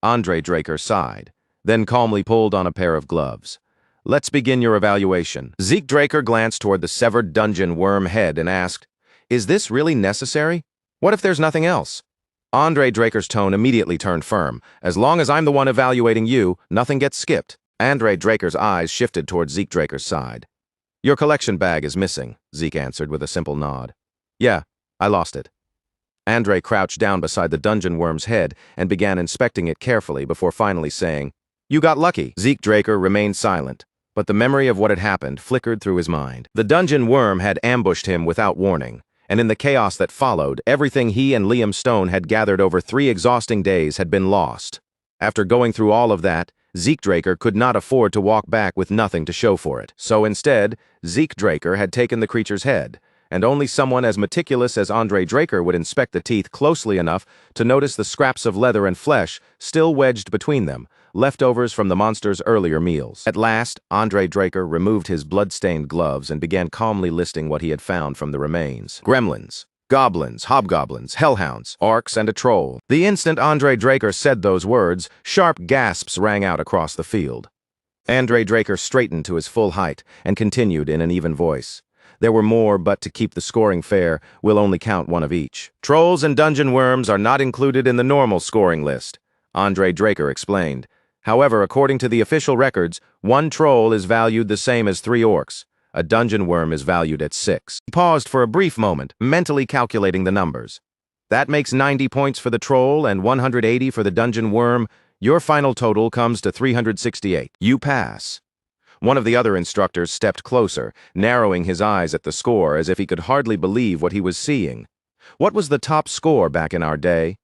Andre Draker sighed, then calmly pulled on a pair of gloves. "Let's begin your evaluation." Zeke Draker glanced toward the severed dungeon worm head and asked, "Is this really necessary? What if there's nothing else?" Andre Draker's tone immediately turned firm. "As long as I'm the one evaluating you, nothing gets skipped." Andre Draker's eyes shifted toward Zeke Draker's side. "Your collection bag is missing," Zeke answered with a simple nod. "Yeah, I lost it." Andre crouched down beside the dungeon worm's head and began inspecting it carefully before finally saying, "You got lucky." Zeke Draker remained silent, but the memory of what had happened flickered through his mind. The dungeon worm had ambushed him without warning, and in the chaos that followed, everything he and Liam Stone had gathered over 3 exhausting days had been lost. After going through all of that, Zeke Draker could not afford to walk back with nothing to show for it. So instead, Zeke Draker had taken the creature's head, and only someone as meticulous as Andre Draker would inspect the teeth closely enough to notice the scraps of leather and flesh still wedged between them, leftovers from the monster's earlier meals. At last, Andre Draker removed his blood-stained gloves and began calmly listing what he had found from the remains. Gremlins, goblins, hobgoblins, hellhounds, orcs, and a troll. The instant Andre Draker said those words, sharp gasps rang out across the field. Andre Draker straightened to his full height and continued in an even voice. "There were more, but to keep the scoring fair, we'll only count one of each. Trolls and dungeon worms are not included in the normal scoring list," Andre Draker explained. "However, according to the official records, 1 troll is valued the same as 3 orcs. A dungeon worm is valued at 6. He paused for a brief moment, mentally calculating the numbers. "That makes 90 points for the troll and 180 for the dungeon worm. Your final total comes to 368. You pass." One of the other instructors stepped closer, narrowing his eyes at the score as if he could hardly believe what he was seeing. "What was the top score back in our day?"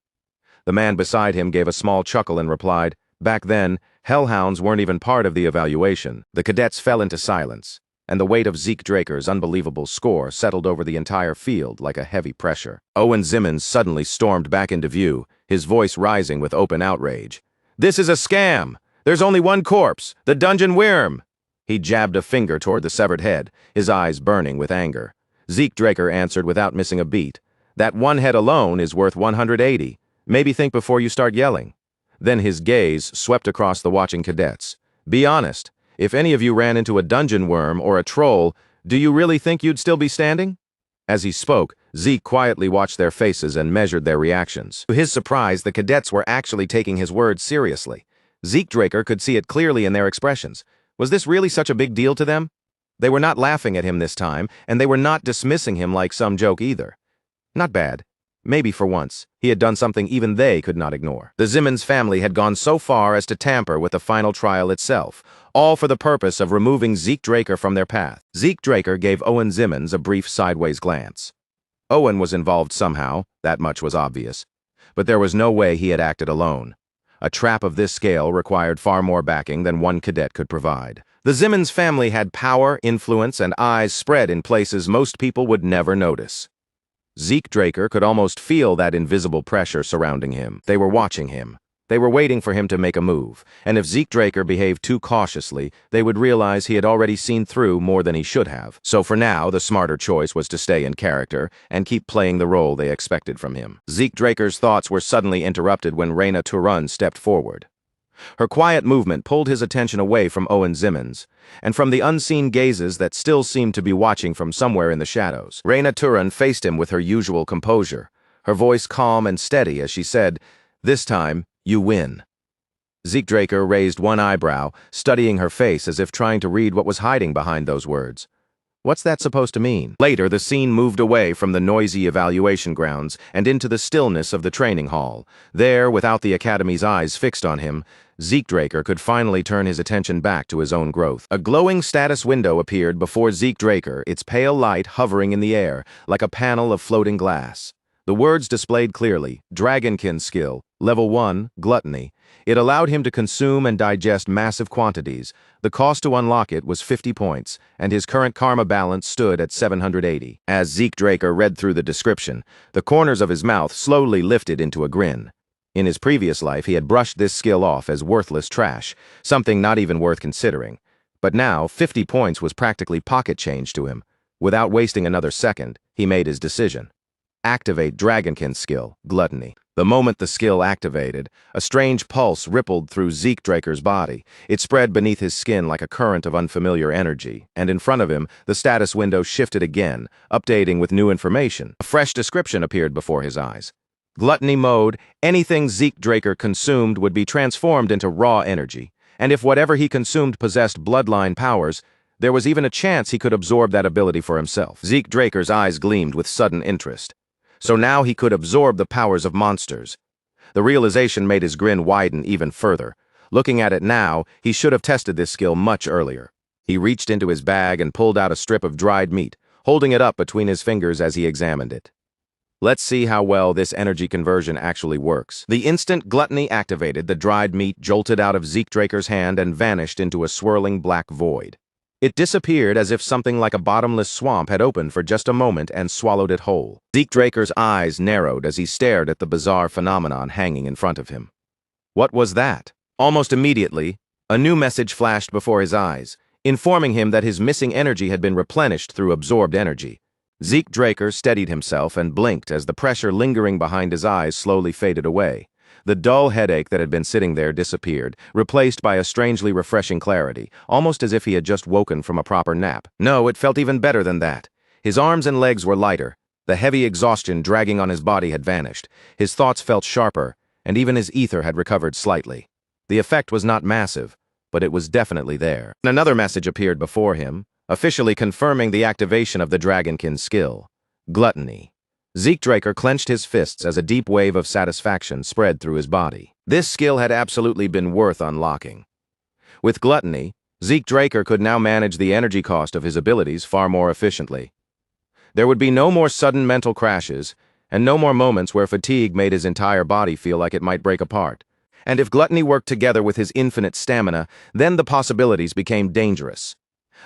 The man beside him gave a small chuckle and replied, "Back then, hellhounds weren't even part of the evaluation." The cadets fell into silence, and the weight of Zeke Draker's unbelievable score settled over the entire field like a heavy pressure. Owen Zimmons suddenly stormed back into view, his voice rising with open outrage. "This is a scam! There's only one corpse, the dungeon worm!" He jabbed a finger toward the severed head, his eyes burning with anger. Zeke Draker answered without missing a beat. "That one head alone is worth 180. Maybe think before you start yelling." Then his gaze swept across the watching cadets. "Be honest. If any of you ran into a dungeon worm or a troll, do you really think you'd still be standing?" As he spoke, Zeke quietly watched their faces and measured their reactions. To his surprise, the cadets were actually taking his words seriously. Zeke Draker could see it clearly in their expressions. Was this really such a big deal to them? They were not laughing at him this time, and they were not dismissing him like some joke either. Not bad. Maybe for once, he had done something even they could not ignore. The Zimmons family had gone so far as to tamper with the final trial itself, all for the purpose of removing Zeke Draker from their path. Zeke Draker gave Owen Zimmons a brief sideways glance. Owen was involved somehow, that much was obvious. But there was no way he had acted alone. A trap of this scale required far more backing than one cadet could provide. The Zimmons family had power, influence, and eyes spread in places most people would never notice. Zeke Draker could almost feel that invisible pressure surrounding him. They were watching him. They were waiting for him to make a move, and if Zeke Draker behaved too cautiously, they would realize he had already seen through more than he should have. So for now, the smarter choice was to stay in character and keep playing the role they expected from him. Zeke Draker's thoughts were suddenly interrupted when Raina Turun stepped forward. Her quiet movement pulled his attention away from Owen Zimmons, and from the unseen gazes that still seemed to be watching from somewhere in the shadows. Raina Turun faced him with her usual composure, her voice calm and steady as she said, "This time, you win." Zeke Draker raised one eyebrow, studying her face as if trying to read what was hiding behind those words. What's that supposed to mean? Later, the scene moved away from the noisy evaluation grounds and into the stillness of the training hall. There, without the Academy's eyes fixed on him, Zeke Draker could finally turn his attention back to his own growth. A glowing status window appeared before Zeke Draker, its pale light hovering in the air, like a panel of floating glass. The words displayed clearly, Dragonkin Skill, Level 1, Gluttony. It allowed him to consume and digest massive quantities. The cost to unlock it was 50 points, and his current karma balance stood at 780. As Zeke Draker read through the description, the corners of his mouth slowly lifted into a grin. In his previous life, he had brushed this skill off as worthless trash, something not even worth considering. But now, 50 points was practically pocket change to him. Without wasting another second, he made his decision. Activate Dragonkin Skill, Gluttony. The moment the skill activated, a strange pulse rippled through Zeke Draker's body. It spread beneath his skin like a current of unfamiliar energy, and in front of him, the status window shifted again, updating with new information. A fresh description appeared before his eyes. Gluttony mode, anything Zeke Draker consumed would be transformed into raw energy, and if whatever he consumed possessed bloodline powers, there was even a chance he could absorb that ability for himself. Zeke Draker's eyes gleamed with sudden interest. So now he could absorb the powers of monsters. The realization made his grin widen even further. Looking at it now, he should have tested this skill much earlier. He reached into his bag and pulled out a strip of dried meat, holding it up between his fingers as he examined it. Let's see how well this energy conversion actually works. The instant Gluttony activated, the dried meat jolted out of Zeke Draker's hand and vanished into a swirling black void. It disappeared as if something like a bottomless swamp had opened for just a moment and swallowed it whole. Zeke Draker's eyes narrowed as he stared at the bizarre phenomenon hanging in front of him. What was that? Almost immediately, a new message flashed before his eyes, informing him that his missing energy had been replenished through absorbed energy. Zeke Draker steadied himself and blinked as the pressure lingering behind his eyes slowly faded away. The dull headache that had been sitting there disappeared, replaced by a strangely refreshing clarity, almost as if he had just woken from a proper nap. No, it felt even better than that. His arms and legs were lighter. The heavy exhaustion dragging on his body had vanished. His thoughts felt sharper, and even his ether had recovered slightly. The effect was not massive, but it was definitely there. Another message appeared before him, officially confirming the activation of the Dragonkin skill. Gluttony. Zeke Draker clenched his fists as a deep wave of satisfaction spread through his body. This skill had absolutely been worth unlocking. With Gluttony, Zeke Draker could now manage the energy cost of his abilities far more efficiently. There would be no more sudden mental crashes, and no more moments where fatigue made his entire body feel like it might break apart. And if Gluttony worked together with his infinite stamina, then the possibilities became dangerous.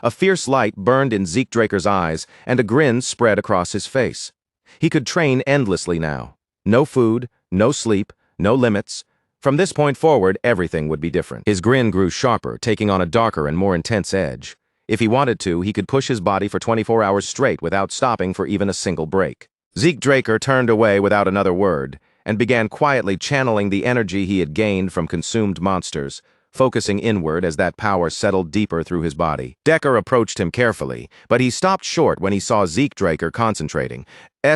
A fierce light burned in Zeke Draker's eyes, and a grin spread across his face. He could train endlessly now. No food, no sleep, no limits. From this point forward, everything would be different. His grin grew sharper, taking on a darker and more intense edge. If he wanted to, he could push his body for 24 hours straight without stopping for even a single break. Zeke Draker turned away without another word, and began quietly channeling the energy he had gained from consumed monsters, focusing inward as that power settled deeper through his body. Decker approached him carefully, but he stopped short when he saw Zeke Draker concentrating.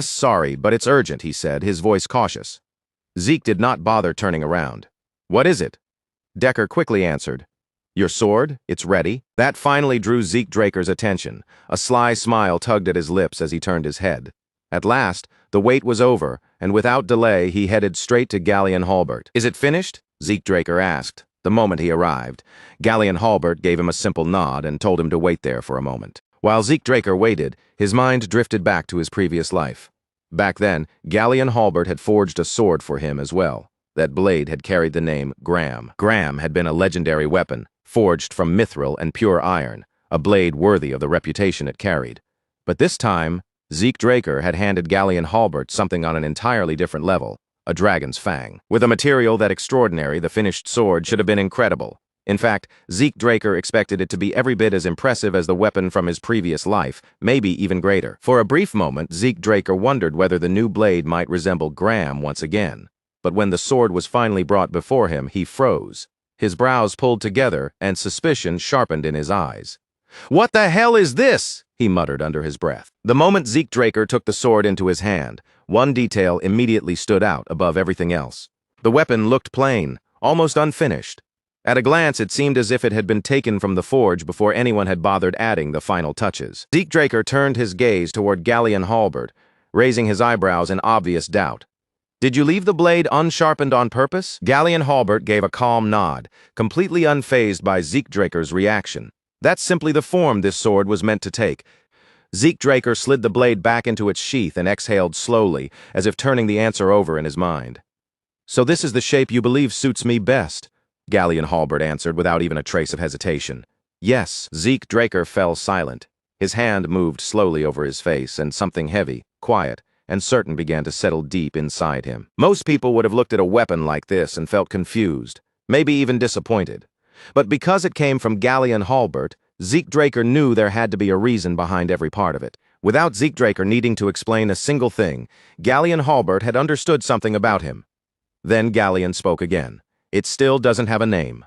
Sorry, but it's urgent," he said, his voice cautious. Zeke did not bother turning around. "What is it?" Decker quickly answered. "Your sword? It's ready." That finally drew Zeke Draker's attention. A sly smile tugged at his lips as he turned his head. At last, the wait was over, and without delay, he headed straight to Galleon Halbert. "Is it finished?" Zeke Draker asked. The moment he arrived, Galleon Halbert gave him a simple nod and told him to wait there for a moment. While Zeke Draker waited, his mind drifted back to his previous life. Back then, Galleon Halbert had forged a sword for him as well. That blade had carried the name Graham. Graham had been a legendary weapon, forged from mithril and pure iron, a blade worthy of the reputation it carried. But this time, Zeke Draker had handed Galleon Halbert something on an entirely different level, a dragon's fang. With a material that extraordinary, the finished sword should have been incredible. In fact, Zeke Draker expected it to be every bit as impressive as the weapon from his previous life, maybe even greater. For a brief moment, Zeke Draker wondered whether the new blade might resemble Graham once again. But when the sword was finally brought before him, he froze. His brows pulled together, and suspicion sharpened in his eyes. "What the hell is this?" he muttered under his breath. The moment Zeke Draker took the sword into his hand, one detail immediately stood out above everything else. The weapon looked plain, almost unfinished. At a glance, it seemed as if it had been taken from the forge before anyone had bothered adding the final touches. Zeke Draker turned his gaze toward Galleon Halbert, raising his eyebrows in obvious doubt. "Did you leave the blade unsharpened on purpose?" Galleon Halbert gave a calm nod, completely unfazed by Zeke Draker's reaction. "That's simply the form this sword was meant to take." Zeke Draker slid the blade back into its sheath and exhaled slowly, as if turning the answer over in his mind. "So this is the shape you believe suits me best?" Galleon Halbert answered without even a trace of hesitation. "Yes." Zeke Draker fell silent. His hand moved slowly over his face, and something heavy, quiet, and certain began to settle deep inside him. Most people would have looked at a weapon like this and felt confused, maybe even disappointed. But because it came from Galleon Halbert, Zeke Draker knew there had to be a reason behind every part of it. Without Zeke Draker needing to explain a single thing, Galleon Halbert had understood something about him. Then Galleon spoke again. "It still doesn't have a name.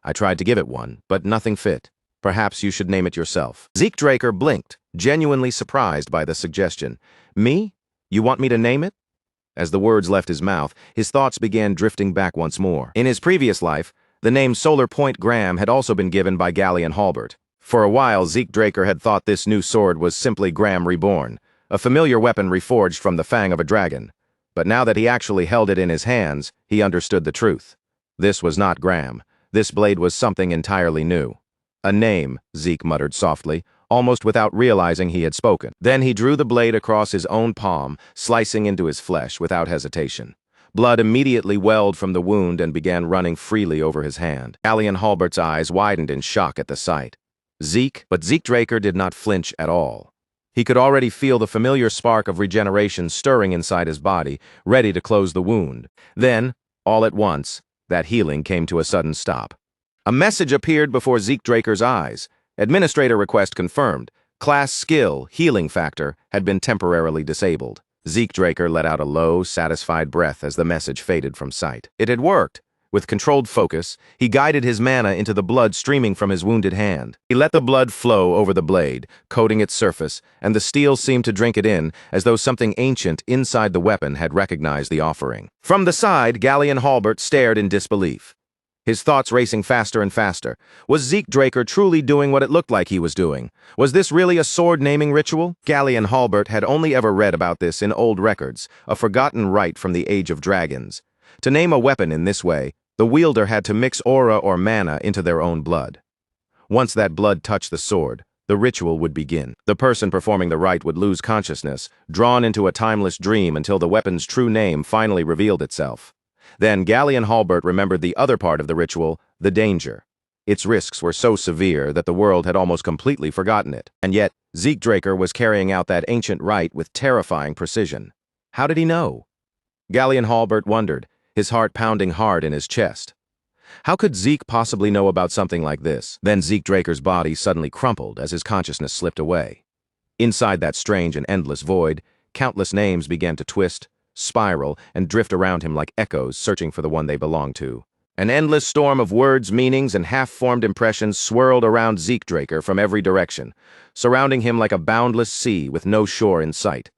I tried to give it one, but nothing fit. Perhaps you should name it yourself." Zeke Draker blinked, genuinely surprised by the suggestion. "Me? You want me to name it?" As the words left his mouth, his thoughts began drifting back once more. In his previous life, the name Solar Point Graham had also been given by Galleon Halbert. For a while, Zeke Draker had thought this new sword was simply Graham reborn, a familiar weapon reforged from the fang of a dragon. But now that he actually held it in his hands, he understood the truth. This was not Graham. This blade was something entirely new. "A name," Zeke muttered softly, almost without realizing he had spoken. Then he drew the blade across his own palm, slicing into his flesh without hesitation. Blood immediately welled from the wound and began running freely over his hand. Galleon Halbert's eyes widened in shock at the sight. But Zeke Draker did not flinch at all. He could already feel the familiar spark of regeneration stirring inside his body, ready to close the wound. Then, all at once, that healing came to a sudden stop. A message appeared before Zeke Draker's eyes. Administrator request confirmed. Class skill, healing factor, had been temporarily disabled. Zeke Draker let out a low, satisfied breath as the message faded from sight. It had worked. With controlled focus, he guided his mana into the blood streaming from his wounded hand. He let the blood flow over the blade, coating its surface, and the steel seemed to drink it in, as though something ancient inside the weapon had recognized the offering. From the side, Galleon Halbert stared in disbelief, his thoughts racing faster and faster. Was Zeke Draker truly doing what it looked like he was doing? Was this really a sword-naming ritual? Galleon Halbert had only ever read about this in old records, a forgotten rite from the Age of Dragons. To name a weapon in this way, the wielder had to mix aura or mana into their own blood. Once that blood touched the sword, the ritual would begin. The person performing the rite would lose consciousness, drawn into a timeless dream until the weapon's true name finally revealed itself. Then Galleon Halbert remembered the other part of the ritual, the danger. Its risks were so severe that the world had almost completely forgotten it. And yet, Zeke Draker was carrying out that ancient rite with terrifying precision. How did he know? Galleon Halbert wondered, his heart pounding hard in his chest. How could Zeke possibly know about something like this? Then Zeke Draker's body suddenly crumpled as his consciousness slipped away. Inside that strange and endless void, countless names began to twist, spiral, and drift around him like echoes searching for the one they belonged to. An endless storm of words, meanings, and half-formed impressions swirled around Zeke Draker from every direction, surrounding him like a boundless sea with no shore in sight.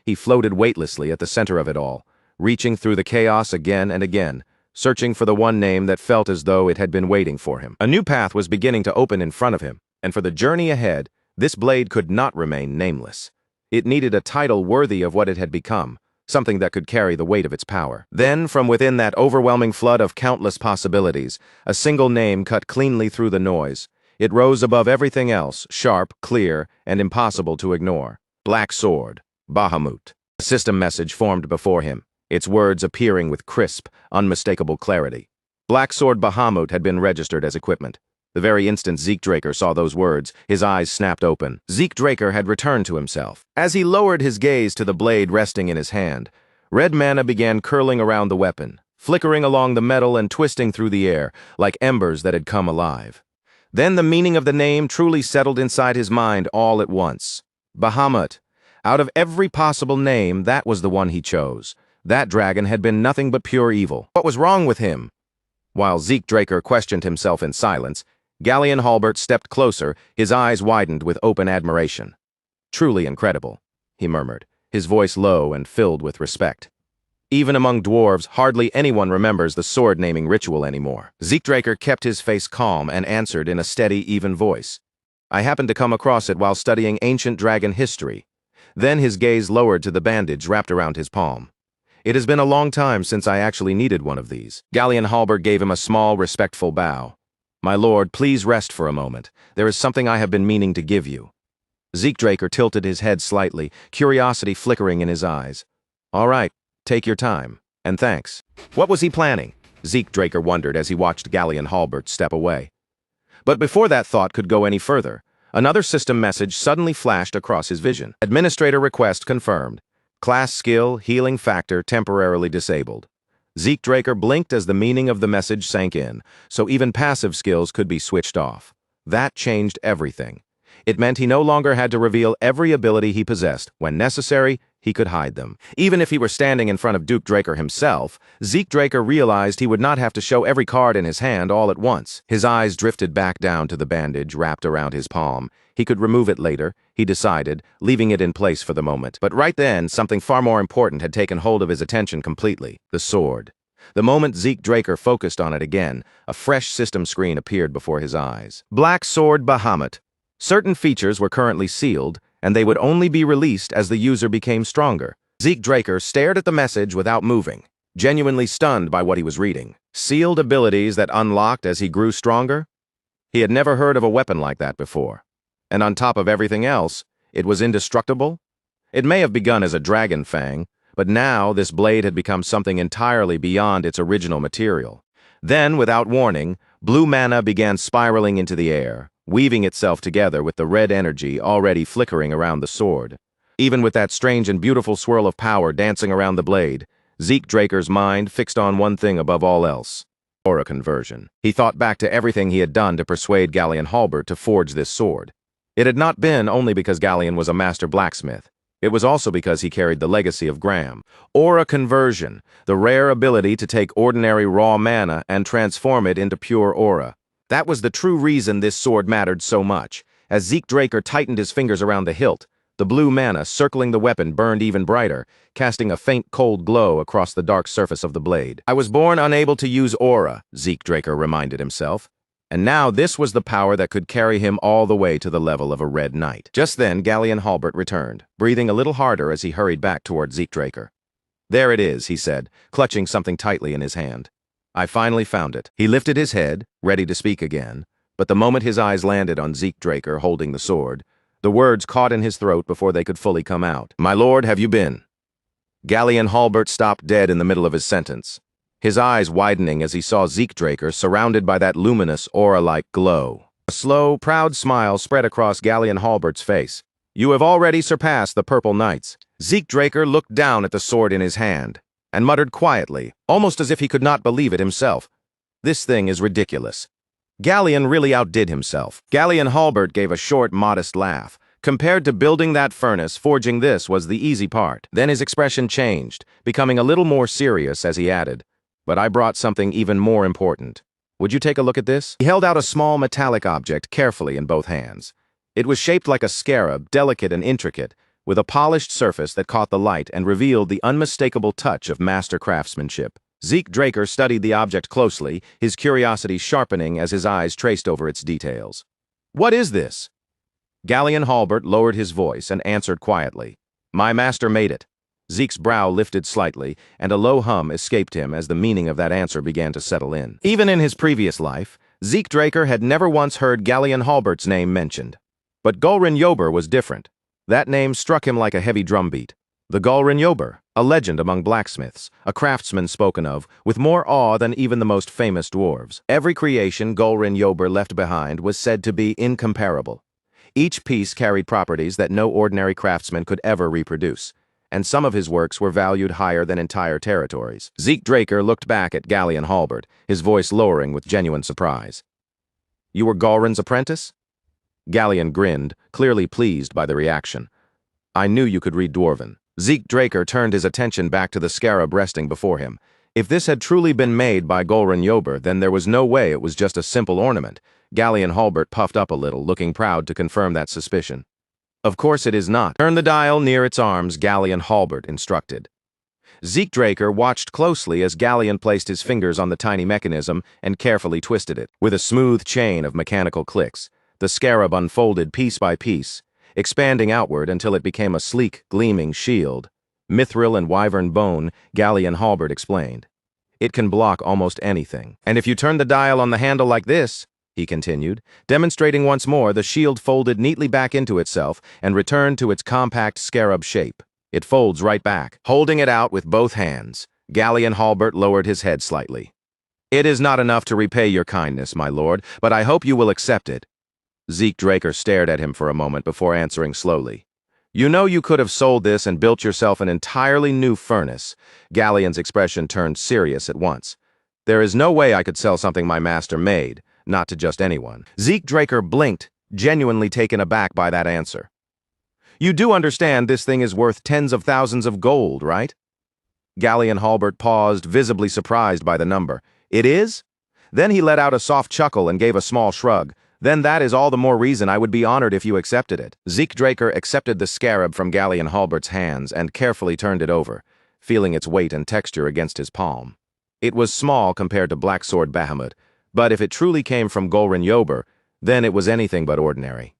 He floated weightlessly at the center of it all, reaching through the chaos again and again, searching for the one name that felt as though it had been waiting for him. A new path was beginning to open in front of him, and for the journey ahead, this blade could not remain nameless. It needed a title worthy of what it had become, something that could carry the weight of its power. Then, from within that overwhelming flood of countless possibilities, a single name cut cleanly through the noise. It rose above everything else, sharp, clear, and impossible to ignore. Black Sword, Bahamut. A system message formed before him, its words appearing with crisp, unmistakable clarity. Black Sword Bahamut had been registered as equipment. The very instant Zeke Draker saw those words, his eyes snapped open. Zeke Draker had returned to himself. As he lowered his gaze to the blade resting in his hand, red mana began curling around the weapon, flickering along the metal and twisting through the air, like embers that had come alive. Then the meaning of the name truly settled inside his mind all at once. Bahamut. Out of every possible name, that was the one he chose. That dragon had been nothing but pure evil. What was wrong with him? While Zeke Draker questioned himself in silence, Galleon Halbert stepped closer, his eyes widened with open admiration. "Truly incredible," he murmured, his voice low and filled with respect. Even among dwarves, hardly anyone remembers the sword-naming ritual anymore. Zeke Draker kept his face calm and answered in a steady, even voice. "I happened to come across it while studying ancient dragon history." Then his gaze lowered to the bandage wrapped around his palm. "It has been a long time since I actually needed one of these." Galleon Halbert gave him a small, respectful bow. "My lord, please rest for a moment. There is something I have been meaning to give you." Zeke Draker tilted his head slightly, curiosity flickering in his eyes. "All right, take your time, and thanks." What was he planning? Zeke Draker wondered as he watched Galleon Halbert step away. But before that thought could go any further, another system message suddenly flashed across his vision. Administrator request confirmed. Class skill, healing factor temporarily disabled. Zeke Draker blinked as the meaning of the message sank in, so even passive skills could be switched off. That changed everything. It meant he no longer had to reveal every ability he possessed. When necessary, he could hide them. Even if he were standing in front of Duke Draker himself, Zeke Draker realized he would not have to show every card in his hand all at once. His eyes drifted back down to the bandage wrapped around his palm. He could remove it later, he decided, leaving it in place for the moment. But right then, something far more important had taken hold of his attention completely: the sword. The moment Zeke Draker focused on it again, a fresh system screen appeared before his eyes. Black Sword Bahamut. Certain features were currently sealed, and they would only be released as the user became stronger. Zeke Draker stared at the message without moving, genuinely stunned by what he was reading. Sealed abilities that unlocked as he grew stronger? He had never heard of a weapon like that before. And on top of everything else, it was indestructible? It may have begun as a dragon fang, but now this blade had become something entirely beyond its original material. Then, without warning, blue mana began spiraling into the air, weaving itself together with the red energy already flickering around the sword. Even with that strange and beautiful swirl of power dancing around the blade, Zeke Draker's mind fixed on one thing above all else: aura conversion. He thought back to everything he had done to persuade Galleon Halbert to forge this sword. It had not been only because Galleon was a master blacksmith. It was also because he carried the legacy of Graham. Aura conversion, the rare ability to take ordinary raw mana and transform it into pure aura. That was the true reason this sword mattered so much. As Zeke Draker tightened his fingers around the hilt, the blue mana circling the weapon burned even brighter, casting a faint cold glow across the dark surface of the blade. "I was born unable to use aura," Zeke Draker reminded himself. And now this was the power that could carry him all the way to the level of a Red Knight. Just then, Galleon Halbert returned, breathing a little harder as he hurried back toward Zeke Draker. "There it is," he said, clutching something tightly in his hand. "I finally found it." He lifted his head, ready to speak again, but the moment his eyes landed on Zeke Draker holding the sword, the words caught in his throat before they could fully come out. "My lord, have you been?" Galleon Halbert stopped dead in the middle of his sentence, his eyes widening as he saw Zeke Draker surrounded by that luminous, aura-like glow. A slow, proud smile spread across Galleon Halbert's face. "You have already surpassed the Purple Knights." Zeke Draker looked down at the sword in his hand and muttered quietly, almost as if he could not believe it himself. "This thing is ridiculous." Galleon really outdid himself. Galleon Halbert gave a short, modest laugh. Compared to building that furnace, forging this was the easy part. Then his expression changed, becoming a little more serious as he added, "But I brought something even more important. Would you take a look at this?" He held out a small metallic object carefully in both hands. It was shaped like a scarab, delicate and intricate, with a polished surface that caught the light and revealed the unmistakable touch of master craftsmanship. Zeke Draker studied the object closely, his curiosity sharpening as his eyes traced over its details. "What is this?" Galleon Halbert lowered his voice and answered quietly, "My master made it." Zeke's brow lifted slightly, and a low hum escaped him as the meaning of that answer began to settle in. Even in his previous life, Zeke Draker had never once heard Galleon Halbert's name mentioned. But Gulrin Yober was different. That name struck him like a heavy drumbeat. The Golrin Yober, a legend among blacksmiths, a craftsman spoken of with more awe than even the most famous dwarves. Every creation Golrin Yober left behind was said to be incomparable. Each piece carried properties that no ordinary craftsman could ever reproduce, and some of his works were valued higher than entire territories. Zeke Draker looked back at Gallion Halbert, his voice lowering with genuine surprise. "You were Golrin's apprentice?" Gallion grinned, clearly pleased by the reaction. "I knew you could read Dwarven." Zeke Draker turned his attention back to the scarab resting before him. If this had truly been made by Golrin Yober, then there was no way it was just a simple ornament. Gallion Halbert puffed up a little, looking proud to confirm that suspicion. "Of course it is not. Turn the dial near its arms," Gallion Halbert instructed. Zeke Draker watched closely as Gallion placed his fingers on the tiny mechanism and carefully twisted it. With a smooth chain of mechanical clicks, the scarab unfolded piece by piece, expanding outward until it became a sleek, gleaming shield. "Mithril and wyvern bone," Gallion Halbert explained. "It can block almost anything. And if you turn the dial on the handle like this," he continued, demonstrating once more, the shield folded neatly back into itself and returned to its compact scarab shape. "It folds right back." Holding it out with both hands, Gallion Halbert lowered his head slightly. "It is not enough to repay your kindness, my lord, but I hope you will accept it." Zeke Draker stared at him for a moment before answering slowly. "You know you could have sold this and built yourself an entirely new furnace." Gallion's expression turned serious at once. "There is no way I could sell something my master made, not to just anyone." Zeke Draker blinked, genuinely taken aback by that answer. "You do understand this thing is worth tens of thousands of gold, right?" Gallion Halbert paused, visibly surprised by the number. "It is?" Then he let out a soft chuckle and gave a small shrug. "Then that is all the more reason I would be honored if you accepted it." Zeke Draker accepted the scarab from Gallion Halbert's hands and carefully turned it over, feeling its weight and texture against his palm. It was small compared to Blacksword Bahamut, but if it truly came from Golrin Yober, then it was anything but ordinary.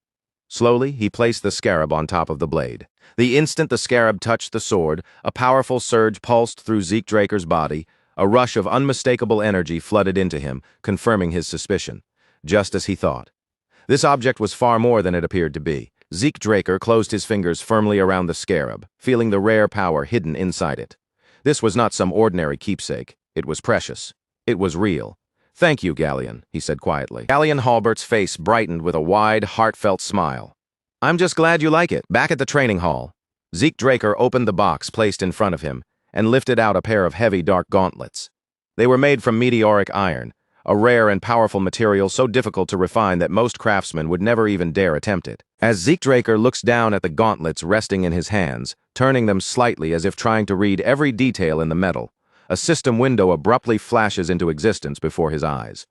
Slowly, he placed the scarab on top of the blade. The instant the scarab touched the sword, a powerful surge pulsed through Zeke Draker's body. A rush of unmistakable energy flooded into him, confirming his suspicion. Just as he thought. This object was far more than it appeared to be. Zeke Draker closed his fingers firmly around the scarab, feeling the rare power hidden inside it. This was not some ordinary keepsake. It was precious. It was real. "Thank you, Gallion," he said quietly. Gallion Halbert's face brightened with a wide, heartfelt smile. "I'm just glad you like it." Back at the training hall, Zeke Draker opened the box placed in front of him and lifted out a pair of heavy, dark gauntlets. They were made from meteoric iron, a rare and powerful material so difficult to refine that most craftsmen would never even dare attempt it. As Zeke Draker looks down at the gauntlets resting in his hands, turning them slightly as if trying to read every detail in the metal, a system window abruptly flashes into existence before his eyes.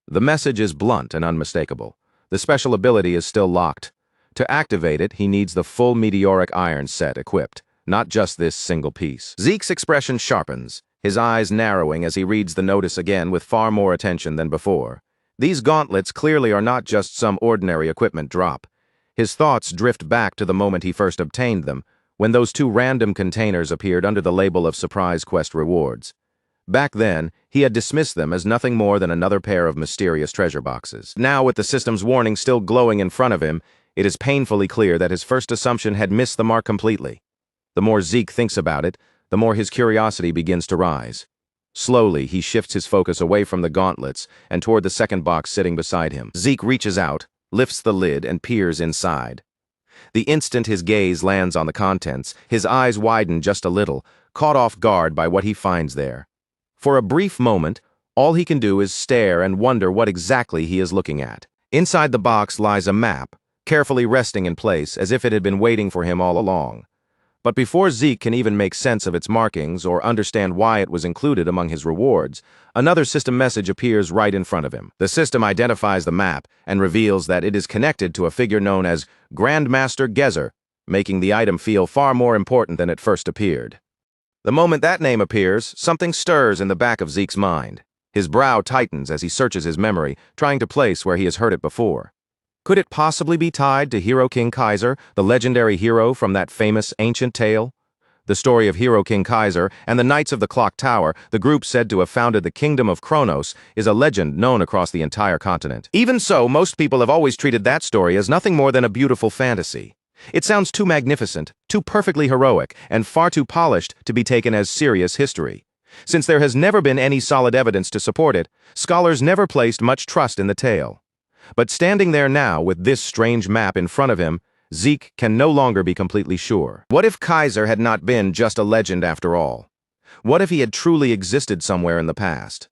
The message is blunt and unmistakable. The special ability is still locked. To activate it, he needs the full meteoric iron set equipped, not just this single piece. Zeke's expression sharpens, his eyes narrowing as he reads the notice again with far more attention than before. These gauntlets clearly are not just some ordinary equipment drop. His thoughts drift back to the moment he first obtained them, when those two random containers appeared under the label of Surprise Quest rewards. Back then, he had dismissed them as nothing more than another pair of mysterious treasure boxes. Now, with the system's warning still glowing in front of him, it is painfully clear that his first assumption had missed the mark completely. The more Zeke thinks about it, the more his curiosity begins to rise. Slowly, he shifts his focus away from the gauntlets and toward the second box sitting beside him. Zeke reaches out, lifts the lid, and peers inside. The instant his gaze lands on the contents, his eyes widen just a little, caught off guard by what he finds there. For a brief moment, all he can do is stare and wonder what exactly he is looking at. Inside the box lies a map, carefully resting in place as if it had been waiting for him all along. But before Zeke can even make sense of its markings or understand why it was included among his rewards, another system message appears right in front of him. The system identifies the map and reveals that it is connected to a figure known as Grandmaster Gezer, making the item feel far more important than it first appeared. The moment that name appears, something stirs in the back of Zeke's mind. His brow tightens as he searches his memory, trying to place where he has heard it before. Could it possibly be tied to Hero King Kaiser, the legendary hero from that famous ancient tale? The story of Hero King Kaiser and the Knights of the Clock Tower, the group said to have founded the Kingdom of Kronos, is a legend known across the entire continent. Even so, most people have always treated that story as nothing more than a beautiful fantasy. It sounds too magnificent, too perfectly heroic, and far too polished to be taken as serious history. Since there has never been any solid evidence to support it, scholars never placed much trust in the tale. But standing there now with this strange map in front of him, Zeke can no longer be completely sure. What if Kaiser had not been just a legend after all? What if he had truly existed somewhere in the past?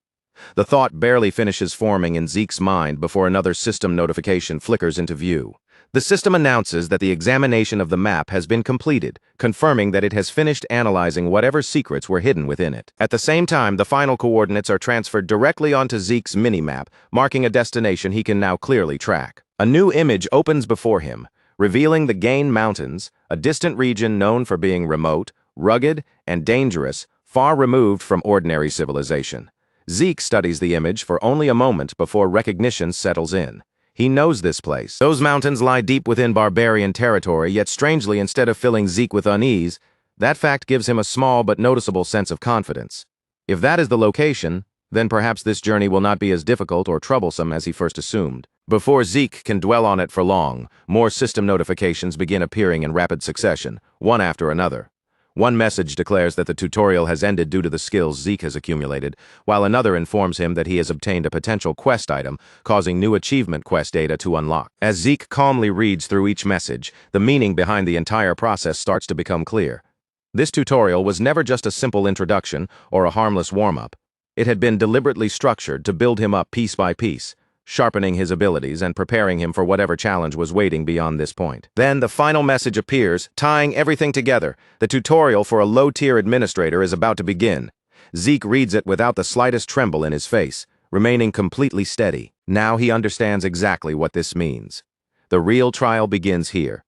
The thought barely finishes forming in Zeke's mind before another system notification flickers into view. The system announces that the examination of the map has been completed, confirming that it has finished analyzing whatever secrets were hidden within it. At the same time, the final coordinates are transferred directly onto Zeke's mini-map, marking a destination he can now clearly track. A new image opens before him, revealing the Gain Mountains, a distant region known for being remote, rugged, and dangerous, far removed from ordinary civilization. Zeke studies the image for only a moment before recognition settles in. He knows this place. Those mountains lie deep within barbarian territory, yet strangely, instead of filling Zeke with unease, that fact gives him a small but noticeable sense of confidence. If that is the location, then perhaps this journey will not be as difficult or troublesome as he first assumed. Before Zeke can dwell on it for long, more system notifications begin appearing in rapid succession, one after another. One message declares that the tutorial has ended due to the skills Zeke has accumulated, while another informs him that he has obtained a potential quest item, causing new achievement quest data to unlock. As Zeke calmly reads through each message, the meaning behind the entire process starts to become clear. This tutorial was never just a simple introduction or a harmless warm-up. It had been deliberately structured to build him up piece by piece, sharpening his abilities and preparing him for whatever challenge was waiting beyond this point. Then the final message appears, tying everything together. The tutorial for a low-tier administrator is about to begin. Zeke reads it without the slightest tremble in his face, remaining completely steady. Now he understands exactly what this means. The real trial begins here.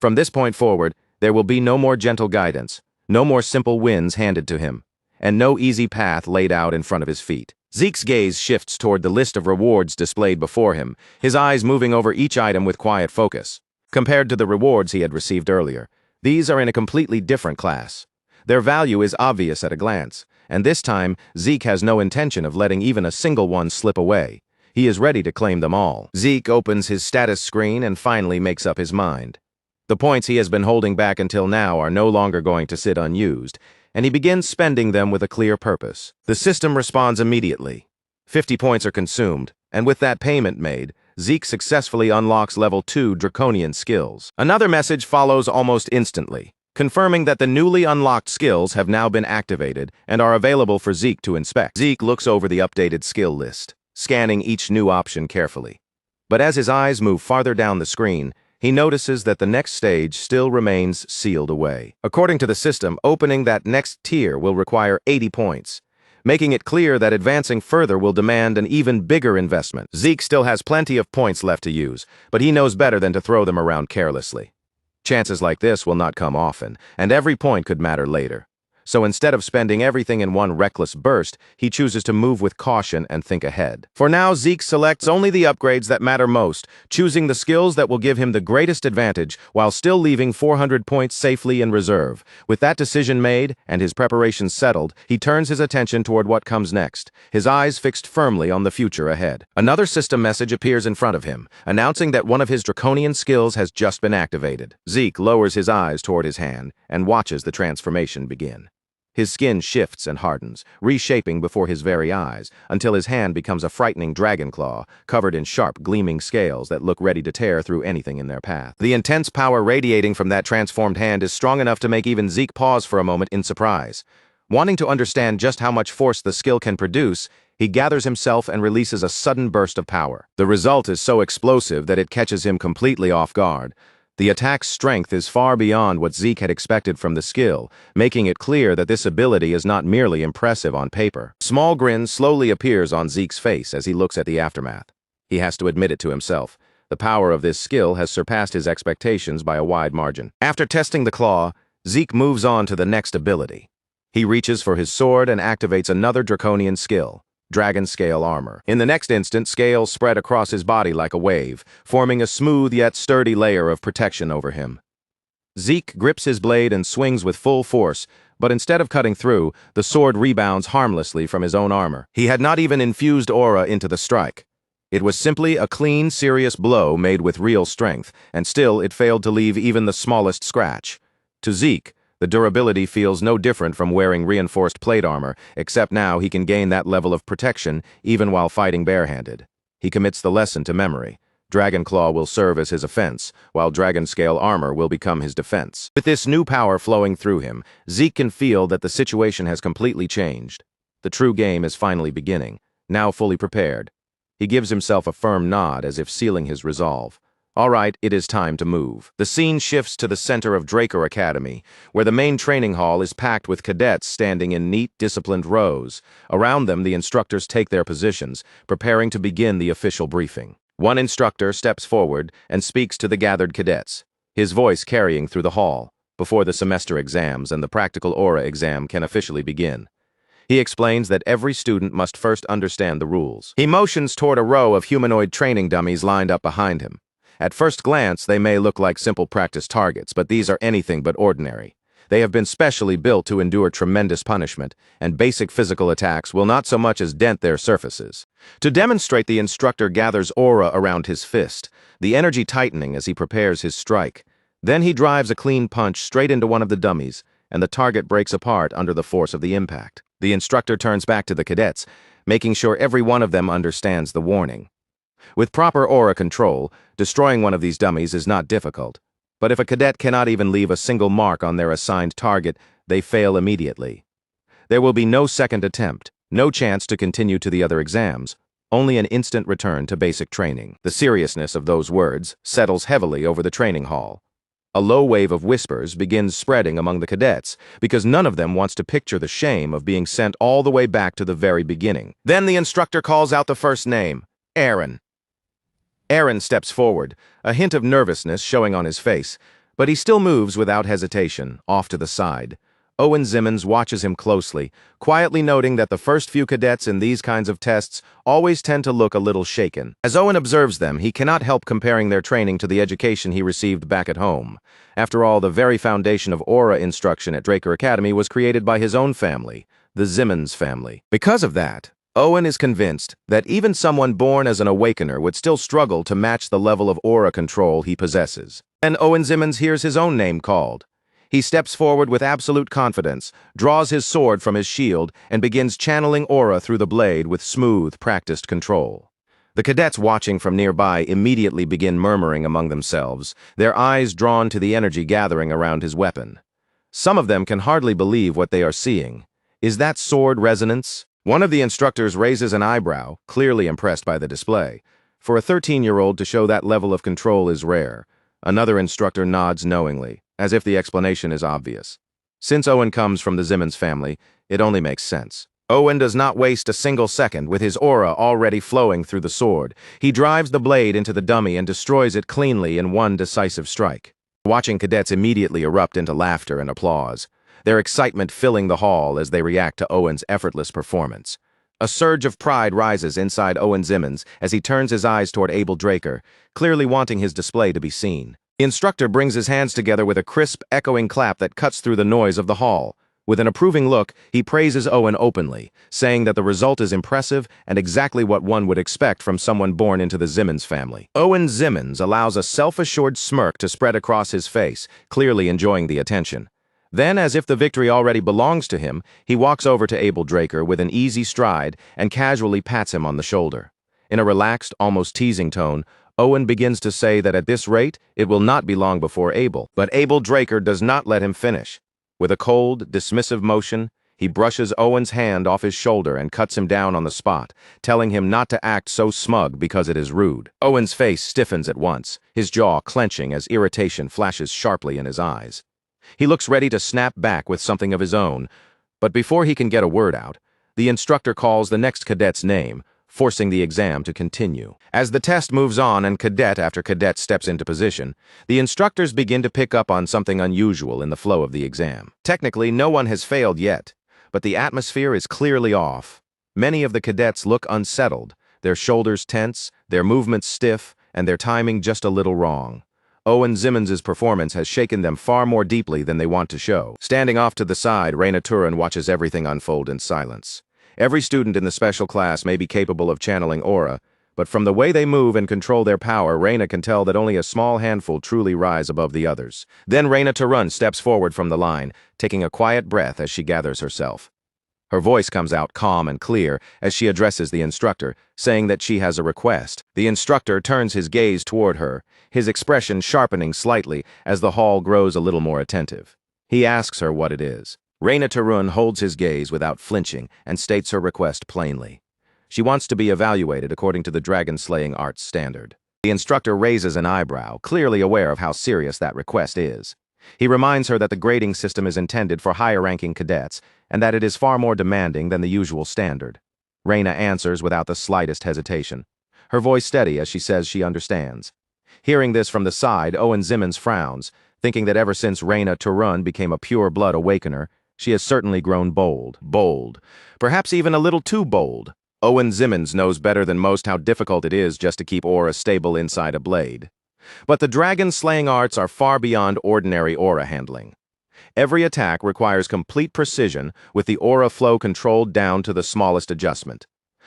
From this point forward, there will be no more gentle guidance, no more simple wins handed to him, and no easy path laid out in front of his feet. Zeke's gaze shifts toward the list of rewards displayed before him, his eyes moving over each item with quiet focus. Compared to the rewards he had received earlier, these are in a completely different class. Their value is obvious at a glance, and this time, Zeke has no intention of letting even a single one slip away. He is ready to claim them all. Zeke opens his status screen and finally makes up his mind. The points he has been holding back until now are no longer going to sit unused, and he begins spending them with a clear purpose. The system responds immediately. 50 points are consumed, and with that payment made, Zeke successfully unlocks level 2 draconian skills. Another message follows almost instantly, confirming that the newly unlocked skills have now been activated and are available for Zeke to inspect. Zeke looks over the updated skill list, scanning each new option carefully. But as his eyes move farther down the screen, he notices that the next stage still remains sealed away. According to the system, opening that next tier will require 80 points, making it clear that advancing further will demand an even bigger investment. Zeke still has plenty of points left to use, but he knows better than to throw them around carelessly. Chances like this will not come often, and every point could matter later. So instead of spending everything in one reckless burst, he chooses to move with caution and think ahead. For now, Zeke selects only the upgrades that matter most, choosing the skills that will give him the greatest advantage while still leaving 400 points safely in reserve. With that decision made and his preparations settled, he turns his attention toward what comes next, his eyes fixed firmly on the future ahead. Another system message appears in front of him, announcing that one of his draconian skills has just been activated. Zeke lowers his eyes toward his hand and watches the transformation begin. His skin shifts and hardens, reshaping before his very eyes, until his hand becomes a frightening dragon claw, covered in sharp, gleaming scales that look ready to tear through anything in their path. The intense power radiating from that transformed hand is strong enough to make even Zeke pause for a moment in surprise. Wanting to understand just how much force the skill can produce, he gathers himself and releases a sudden burst of power. The result is so explosive that it catches him completely off guard. The attack's strength is far beyond what Zeke had expected from the skill, making it clear that this ability is not merely impressive on paper. A small grin slowly appears on Zeke's face as he looks at the aftermath. He has to admit it to himself. The power of this skill has surpassed his expectations by a wide margin. After testing the claw, Zeke moves on to the next ability. He reaches for his sword and activates another draconian skill, Dragon Scale Armor. In the next instant, scales spread across his body like a wave, forming a smooth yet sturdy layer of protection over him. Zeke grips his blade and swings with full force, but instead of cutting through, the sword rebounds harmlessly from his own armor. He had not even infused aura into the strike. It was simply a clean, serious blow made with real strength, and still it failed to leave even the smallest scratch. To Zeke, the durability feels no different from wearing reinforced plate armor, except now he can gain that level of protection even while fighting barehanded. He commits the lesson to memory. Dragon Claw will serve as his offense, while Dragon Scale armor will become his defense. With this new power flowing through him, Zeke can feel that the situation has completely changed. The true game is finally beginning, now fully prepared. He gives himself a firm nod as if sealing his resolve. All right, it is time to move. The scene shifts to the center of Draker Academy, where the main training hall is packed with cadets standing in neat, disciplined rows. Around them, the instructors take their positions, preparing to begin the official briefing. One instructor steps forward and speaks to the gathered cadets, his voice carrying through the hall, before the semester exams and the practical aura exam can officially begin. He explains that every student must first understand the rules. He motions toward a row of humanoid training dummies lined up behind him. At first glance, they may look like simple practice targets, but these are anything but ordinary. They have been specially built to endure tremendous punishment, and basic physical attacks will not so much as dent their surfaces. To demonstrate, the instructor gathers aura around his fist, the energy tightening as he prepares his strike. Then he drives a clean punch straight into one of the dummies, and the target breaks apart under the force of the impact. The instructor turns back to the cadets, making sure every one of them understands the warning. With proper aura control, destroying one of these dummies is not difficult. But if a cadet cannot even leave a single mark on their assigned target, they fail immediately. There will be no second attempt, no chance to continue to the other exams, only an instant return to basic training. The seriousness of those words settles heavily over the training hall. A low wave of whispers begins spreading among the cadets, because none of them wants to picture the shame of being sent all the way back to the very beginning. Then the instructor calls out the first name, Aaron. Aaron steps forward, a hint of nervousness showing on his face, but he still moves without hesitation, off to the side. Owen Zimmons watches him closely, quietly noting that the first few cadets in these kinds of tests always tend to look a little shaken. As Owen observes them, he cannot help comparing their training to the education he received back at home. After all, the very foundation of aura instruction at Draker Academy was created by his own family, the Zimmons family. Because of that, Owen is convinced that even someone born as an awakener would still struggle to match the level of aura control he possesses. And Owen Zimmons hears his own name called. He steps forward with absolute confidence, draws his sword from his shield, and begins channeling aura through the blade with smooth, practiced control. The cadets watching from nearby immediately begin murmuring among themselves, their eyes drawn to the energy gathering around his weapon. Some of them can hardly believe what they are seeing. Is that sword resonance? One of the instructors raises an eyebrow, clearly impressed by the display. For a 13-year-old to show that level of control is rare. Another instructor nods knowingly, as if the explanation is obvious. Since Owen comes from the Zimmons family, it only makes sense. Owen does not waste a single second, with his aura already flowing through the sword. He drives the blade into the dummy and destroys it cleanly in one decisive strike. Watching cadets immediately erupt into laughter and applause, their excitement filling the hall as they react to Owen's effortless performance. A surge of pride rises inside Owen Zimmons as he turns his eyes toward Abel Draker, clearly wanting his display to be seen. The instructor brings his hands together with a crisp, echoing clap that cuts through the noise of the hall. With an approving look, he praises Owen openly, saying that the result is impressive and exactly what one would expect from someone born into the Zimmons family. Owen Zimmons allows a self-assured smirk to spread across his face, clearly enjoying the attention. Then, as if the victory already belongs to him, he walks over to Abel Draker with an easy stride and casually pats him on the shoulder. In a relaxed, almost teasing tone, Owen begins to say that at this rate, it will not be long before Abel. But Abel Draker does not let him finish. With a cold, dismissive motion, he brushes Owen's hand off his shoulder and cuts him down on the spot, telling him not to act so smug because it is rude. Owen's face stiffens at once, his jaw clenching as irritation flashes sharply in his eyes. He looks ready to snap back with something of his own, but before he can get a word out, the instructor calls the next cadet's name, forcing the exam to continue. As the test moves on and cadet after cadet steps into position, the instructors begin to pick up on something unusual in the flow of the exam. Technically, no one has failed yet, but the atmosphere is clearly off. Many of the cadets look unsettled, their shoulders tense, their movements stiff, and their timing just a little wrong. Owen Zimmons' performance has shaken them far more deeply than they want to show. Standing off to the side, Raina Turin watches everything unfold in silence. Every student in the special class may be capable of channeling aura, But from the way they move and control their power, Reina can tell that only a small handful truly rise above the others. Then Reina Tarun steps forward from the line, taking a quiet breath as she gathers herself. Her voice comes out calm and clear as she addresses the instructor, saying that she has a request. The instructor turns his gaze toward her, his expression sharpening slightly as the hall grows a little more attentive. He asks her what it is. Reina Tarun holds his gaze without flinching and states her request plainly. She wants to be evaluated according to the dragon-slaying arts standard. The instructor raises an eyebrow, clearly aware of how serious that request is. He reminds her that the grading system is intended for higher-ranking cadets and that it is far more demanding than the usual standard. Reina answers without the slightest hesitation, her voice steady as she says she understands. Hearing this from the side, Owen Zimmons frowns, thinking that ever since Reina Tarun became a pure-blood awakener, she has certainly grown bold, perhaps even a little too bold. Owen Zimmons knows better than most how difficult it is just to keep aura stable inside a blade. But the dragon-slaying arts are far beyond ordinary aura handling. Every attack requires complete precision with the aura flow controlled down to the smallest adjustment.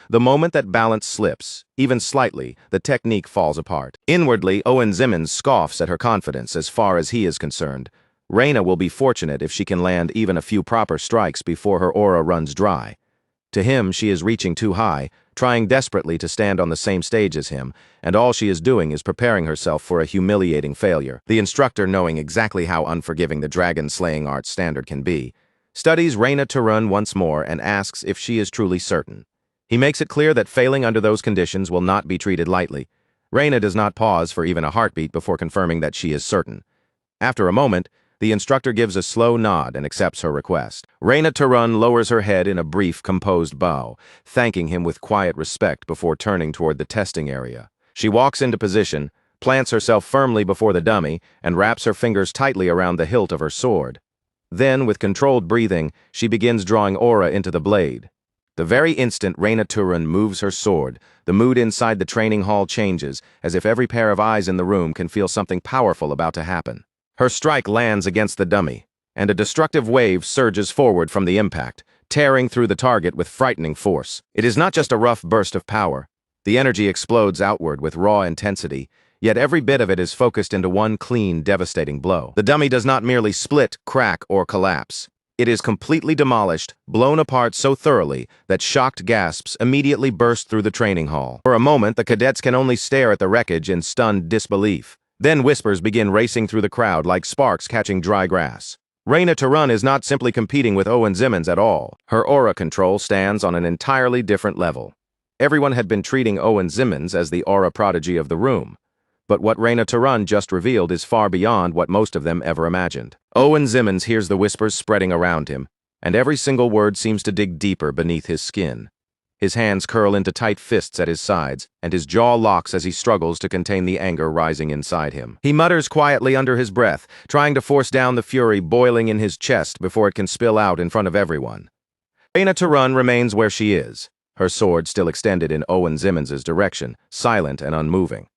The moment that balance slips, even slightly, the technique falls apart. Inwardly, Owen Zimmons scoffs at her confidence as far as he is concerned. Reina will be fortunate if she can land even a few proper strikes before her aura runs dry. To him, she is reaching too high, trying desperately to stand on the same stage as him, and all she is doing is preparing herself for a humiliating failure. The instructor, knowing exactly how unforgiving the dragon-slaying arts standard can be, studies Reina Tarun once more and asks if she is truly certain. He makes it clear that failing under those conditions will not be treated lightly. Reina does not pause for even a heartbeat before confirming that she is certain. After a moment, the instructor gives a slow nod and accepts her request. Reina Tarun lowers her head in a brief, composed bow, thanking him with quiet respect before turning toward the testing area. She walks into position, plants herself firmly before the dummy, and wraps her fingers tightly around the hilt of her sword. Then, with controlled breathing, she begins drawing aura into the blade. The very instant Reina Tarun moves her sword, the mood inside the training hall changes, as if every pair of eyes in the room can feel something powerful about to happen. Her strike lands against the dummy, and a destructive wave surges forward from the impact, tearing through the target with frightening force. It is not just a rough burst of power. The energy explodes outward with raw intensity, yet every bit of it is focused into one clean, devastating blow. The dummy does not merely split, crack, or collapse. It is completely demolished, blown apart so thoroughly that shocked gasps immediately burst through the training hall. For a moment, the cadets can only stare at the wreckage in stunned disbelief. Then whispers begin racing through the crowd like sparks catching dry grass. Reina Tarun is not simply competing with Owen Zimmons at all. Her aura control stands on an entirely different level. Everyone had been treating Owen Zimmons as the aura prodigy of the room. But what Reina Tarun just revealed is far beyond what most of them ever imagined. Owen Zimmons hears the whispers spreading around him, and every single word seems to dig deeper beneath his skin. His hands curl into tight fists at his sides, and his jaw locks as he struggles to contain the anger rising inside him. He mutters quietly under his breath, trying to force down the fury boiling in his chest before it can spill out in front of everyone. Reina Tarun remains where she is, her sword still extended in Owen Zimmons' direction, silent and unmoving.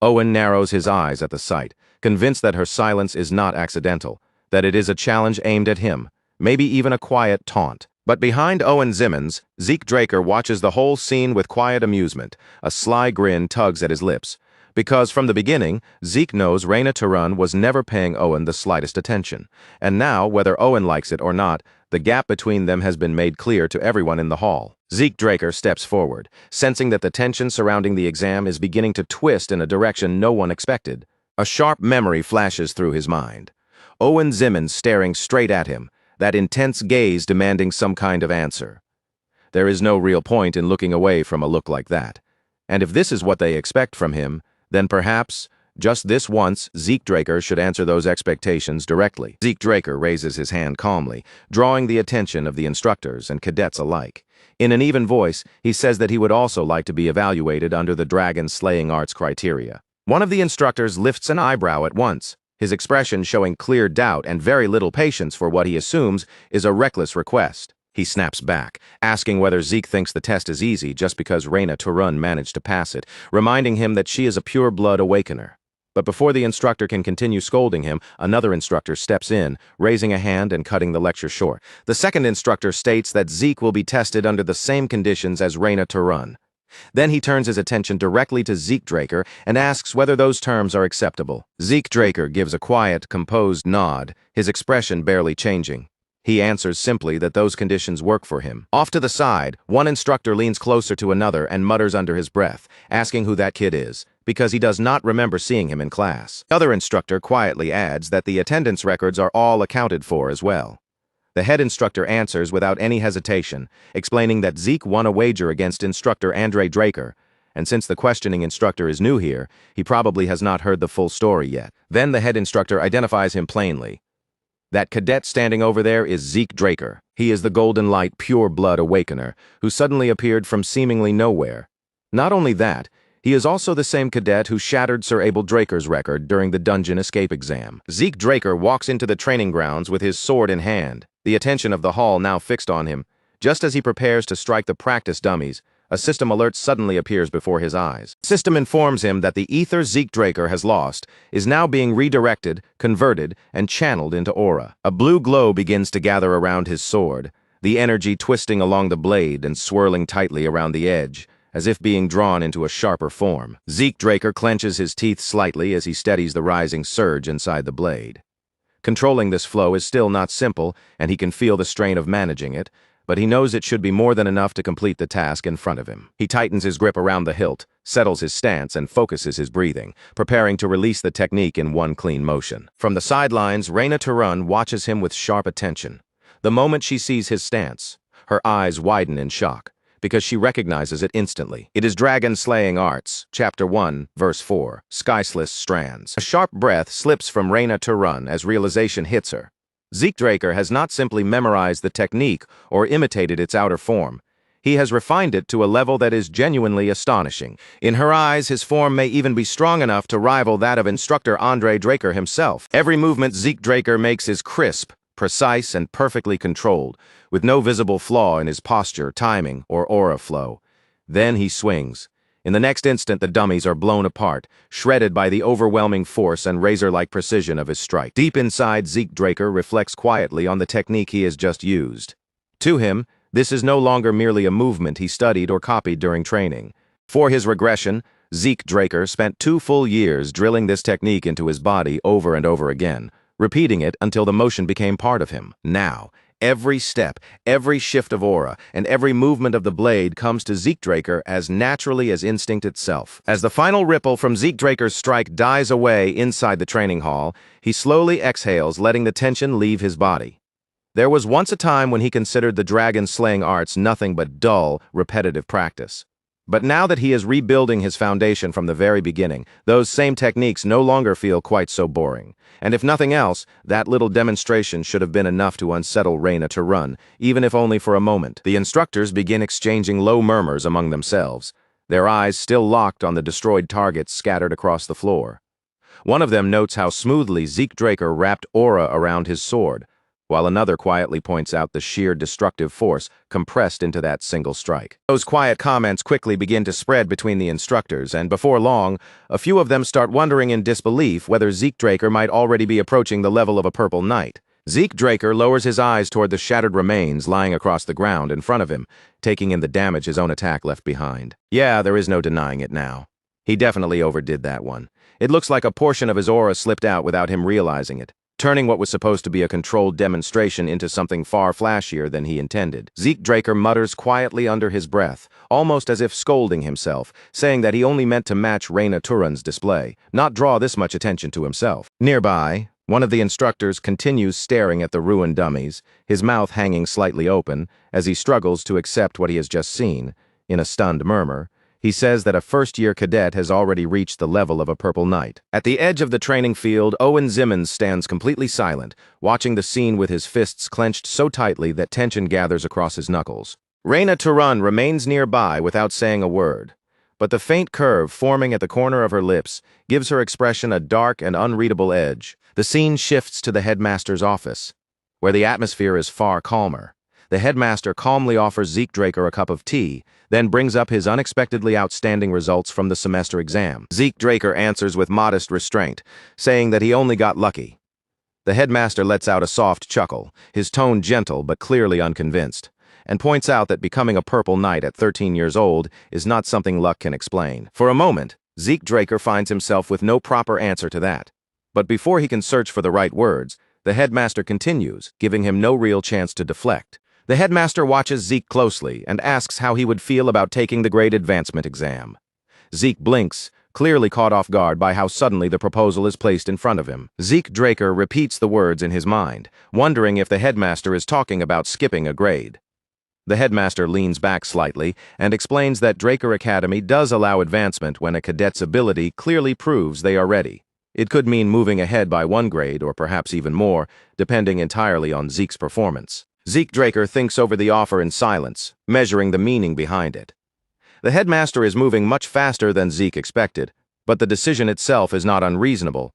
Owen narrows his eyes at the sight, convinced that her silence is not accidental, that it is a challenge aimed at him, maybe even a quiet taunt. But behind Owen Zimmons, Zeke Draker watches the whole scene with quiet amusement. A sly grin tugs at his lips. Because from the beginning, Zeke knows Reina Tarun was never paying Owen the slightest attention. And now, whether Owen likes it or not, the gap between them has been made clear to everyone in the hall. Zeke Draker steps forward, sensing that the tension surrounding the exam is beginning to twist in a direction no one expected. A sharp memory flashes through his mind. Owen Zimmons staring straight at him, that intense gaze demanding some kind of answer. There is no real point in looking away from a look like that. And if this is what they expect from him, then perhaps, just this once, Zeke Draker should answer those expectations directly. Zeke Draker raises his hand calmly, drawing the attention of the instructors and cadets alike. In an even voice, he says that he would also like to be evaluated under the dragon-slaying arts criteria. One of the instructors lifts an eyebrow at once, his expression showing clear doubt and very little patience for what he assumes is a reckless request. He snaps back, asking whether Zeke thinks the test is easy just because Reina Tarun managed to pass it, reminding him that she is a pure-blood awakener. But before the instructor can continue scolding him, another instructor steps in, raising a hand and cutting the lecture short. The second instructor states that Zeke will be tested under the same conditions as Reina Tarun. Then he turns his attention directly to Zeke Draker and asks whether those terms are acceptable. Zeke Draker gives a quiet, composed nod, his expression barely changing. He answers simply that those conditions work for him. Off to the side, one instructor leans closer to another and mutters under his breath, asking who that kid is, because he does not remember seeing him in class. The other instructor quietly adds that the attendance records are all accounted for as well. The head instructor answers without any hesitation, explaining that Zeke won a wager against instructor Andre Draker, and since the questioning instructor is new here, he probably has not heard the full story yet. Then the head instructor identifies him plainly. That cadet standing over there is Zeke Draker. He is the Golden Light Pure Blood Awakener, who suddenly appeared from seemingly nowhere. Not only that, he is also the same cadet who shattered Sir Abel Draker's record during the dungeon escape exam. Zeke Draker walks into the training grounds with his sword in hand, the attention of the hall now fixed on him. Just as he prepares to strike the practice dummies, a system alert suddenly appears before his eyes. The system informs him that the ether Zeke Draker has lost is now being redirected, converted, and channeled into aura. A blue glow begins to gather around his sword, the energy twisting along the blade and swirling tightly around the edge, as if being drawn into a sharper form. Zeke Draker clenches his teeth slightly as he steadies the rising surge inside the blade. Controlling this flow is still not simple, and he can feel the strain of managing it, but he knows it should be more than enough to complete the task in front of him. He tightens his grip around the hilt, settles his stance, and focuses his breathing, preparing to release the technique in one clean motion. From the sidelines, Reyna Turun watches him with sharp attention. The moment she sees his stance, her eyes widen in shock, because she recognizes it instantly. It is Dragon Slaying Arts, Chapter 1, Verse 4, Skysliss Strands. A sharp breath slips from Reyna Turun as realization hits her. Zeke Draker has not simply memorized the technique or imitated its outer form. He has refined it to a level that is genuinely astonishing. In her eyes, his form may even be strong enough to rival that of instructor Andre Draker himself. Every movement Zeke Draker makes is crisp, precise, and perfectly controlled, with no visible flaw in his posture, timing, or aura flow. Then he swings. In the next instant, the dummies are blown apart, shredded by the overwhelming force and razor-like precision of his strike. Deep inside, Zeke Draker reflects quietly on the technique he has just used. To him, this is no longer merely a movement he studied or copied during training. For his regression, Zeke Draker spent 2 full years drilling this technique into his body over and over again, repeating it until the motion became part of him. Now, every step, every shift of aura, and every movement of the blade comes to Zeke Draker as naturally as instinct itself. As the final ripple from Zeke Draker's strike dies away inside the training hall, he slowly exhales, letting the tension leave his body. There was once a time when he considered the dragon-slaying arts nothing but dull, repetitive practice. But now that he is rebuilding his foundation from the very beginning, those same techniques no longer feel quite so boring. And if nothing else, that little demonstration should have been enough to unsettle Reyna Turun, even if only for a moment. The instructors begin exchanging low murmurs among themselves, their eyes still locked on the destroyed targets scattered across the floor. One of them notes how smoothly Zeke Draker wrapped aura around his sword, while another quietly points out the sheer destructive force compressed into that single strike. Those quiet comments quickly begin to spread between the instructors, and before long, a few of them start wondering in disbelief whether Zeke Draker might already be approaching the level of a purple knight. Zeke Draker lowers his eyes toward the shattered remains lying across the ground in front of him, taking in the damage his own attack left behind. Yeah, there is no denying it now. He definitely overdid that one. It looks like a portion of his aura slipped out without him realizing it, turning what was supposed to be a controlled demonstration into something far flashier than he intended. Zeke Draker mutters quietly under his breath, almost as if scolding himself, saying that he only meant to match Reyna Turun's display, not draw this much attention to himself. Nearby, one of the instructors continues staring at the ruined dummies, his mouth hanging slightly open, as he struggles to accept what he has just seen. In a stunned murmur, he says that a first-year cadet has already reached the level of a purple knight. At the edge of the training field, Owen Zimmons stands completely silent, watching the scene with his fists clenched so tightly that tension gathers across his knuckles. Reyna Turun remains nearby without saying a word, but the faint curve forming at the corner of her lips gives her expression a dark and unreadable edge. The scene shifts to the headmaster's office, where the atmosphere is far calmer. The headmaster calmly offers Zeke Draker a cup of tea, then brings up his unexpectedly outstanding results from the semester exam. Zeke Draker answers with modest restraint, saying that he only got lucky. The headmaster lets out a soft chuckle, his tone gentle but clearly unconvinced. and points out that becoming a purple knight at 13 years old is not something luck can explain. For a moment, Zeke Draker finds himself with no proper answer to that. But before he can search for the right words, the headmaster continues, giving him no real chance to deflect. The headmaster watches Zeke closely and asks how he would feel about taking the grade advancement exam. Zeke blinks, clearly caught off guard by how suddenly the proposal is placed in front of him. Zeke Draker repeats the words in his mind, wondering if the headmaster is talking about skipping a grade. The headmaster leans back slightly and explains that Draker Academy does allow advancement when a cadet's ability clearly proves they are ready. It could mean moving ahead by one grade or perhaps even more, depending entirely on Zeke's performance. Zeke Draker thinks over the offer in silence, measuring the meaning behind it. The headmaster is moving much faster than Zeke expected, but the decision itself is not unreasonable.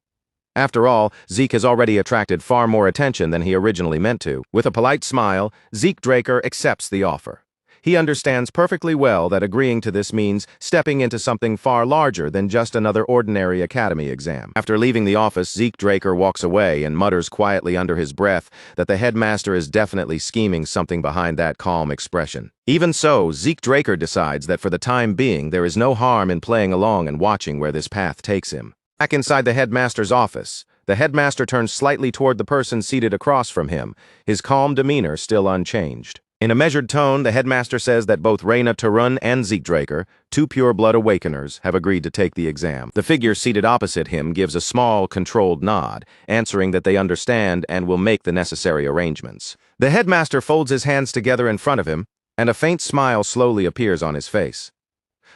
After all, Zeke has already attracted far more attention than he originally meant to. With a polite smile, Zeke Draker accepts the offer. He understands perfectly well that agreeing to this means stepping into something far larger than just another ordinary academy exam. After leaving the office, Zeke Draker walks away and mutters quietly under his breath that the headmaster is definitely scheming something behind that calm expression. Even so, Zeke Draker decides that for the time being there is no harm in playing along and watching where this path takes him. Back inside the headmaster's office, the headmaster turns slightly toward the person seated across from him, his calm demeanor still unchanged. In a measured tone, the headmaster says that both Raina Tarun and Zeke Draker, two pure-blood awakeners, have agreed to take the exam. The figure seated opposite him gives a small, controlled nod, answering that they understand and will make the necessary arrangements. The headmaster folds his hands together in front of him, and a faint smile slowly appears on his face.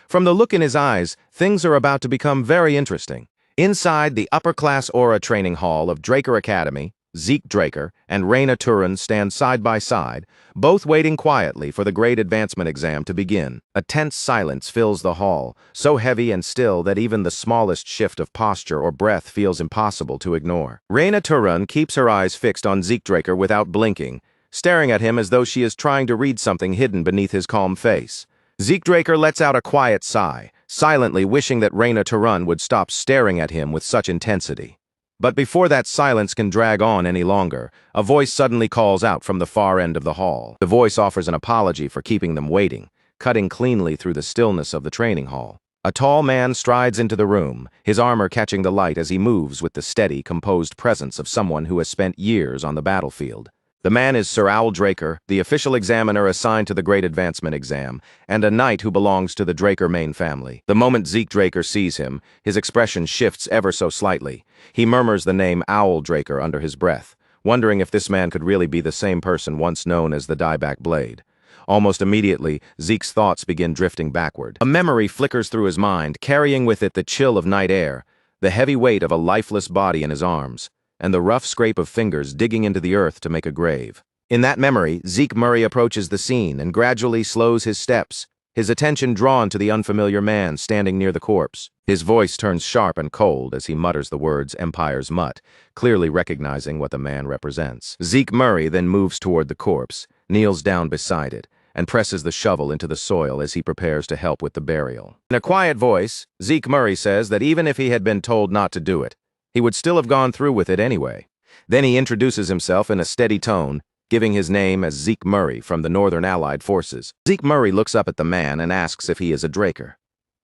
From the look in his eyes, things are about to become very interesting. Inside the upper-class aura training hall of Draker Academy, Zeke Draker and Raina Tarun stand side by side, both waiting quietly for the grade advancement exam to begin. A tense silence fills the hall, so heavy and still that even the smallest shift of posture or breath feels impossible to ignore. Raina Tarun keeps her eyes fixed on Zeke Draker without blinking, staring at him as though she is trying to read something hidden beneath his calm face. Zeke Draker lets out a quiet sigh, silently wishing that Raina Tarun would stop staring at him with such intensity. But before that silence can drag on any longer, a voice suddenly calls out from the far end of the hall. The voice offers an apology for keeping them waiting, cutting cleanly through the stillness of the training hall. A tall man strides into the room, his armor catching the light as he moves with the steady, composed presence of someone who has spent years on the battlefield. The man is Sir Owl Draker, the official examiner assigned to the Great Advancement exam, and a knight who belongs to the Draker main family. The moment Zeke Draker sees him, his expression shifts ever so slightly. He murmurs the name Owl Draker under his breath, wondering if this man could really be the same person once known as the Dieback Blade. Almost immediately, Zeke's thoughts begin drifting backward. A memory flickers through his mind, carrying with it the chill of night air, the heavy weight of a lifeless body in his arms, and the rough scrape of fingers digging into the earth to make a grave. In that memory, Zeke Murray approaches the scene and gradually slows his steps, his attention drawn to the unfamiliar man standing near the corpse. His voice turns sharp and cold as he mutters the words Empire's Mutt, clearly recognizing what the man represents. Zeke Murray then moves toward the corpse, kneels down beside it, and presses the shovel into the soil as he prepares to help with the burial. In a quiet voice, Zeke Murray says that even if he had been told not to do it, he would still have gone through with it anyway. Then he introduces himself in a steady tone, giving his name as Zeke Murray from the Northern Allied Forces. Zeke Murray looks up at the man and asks if he is a Draker.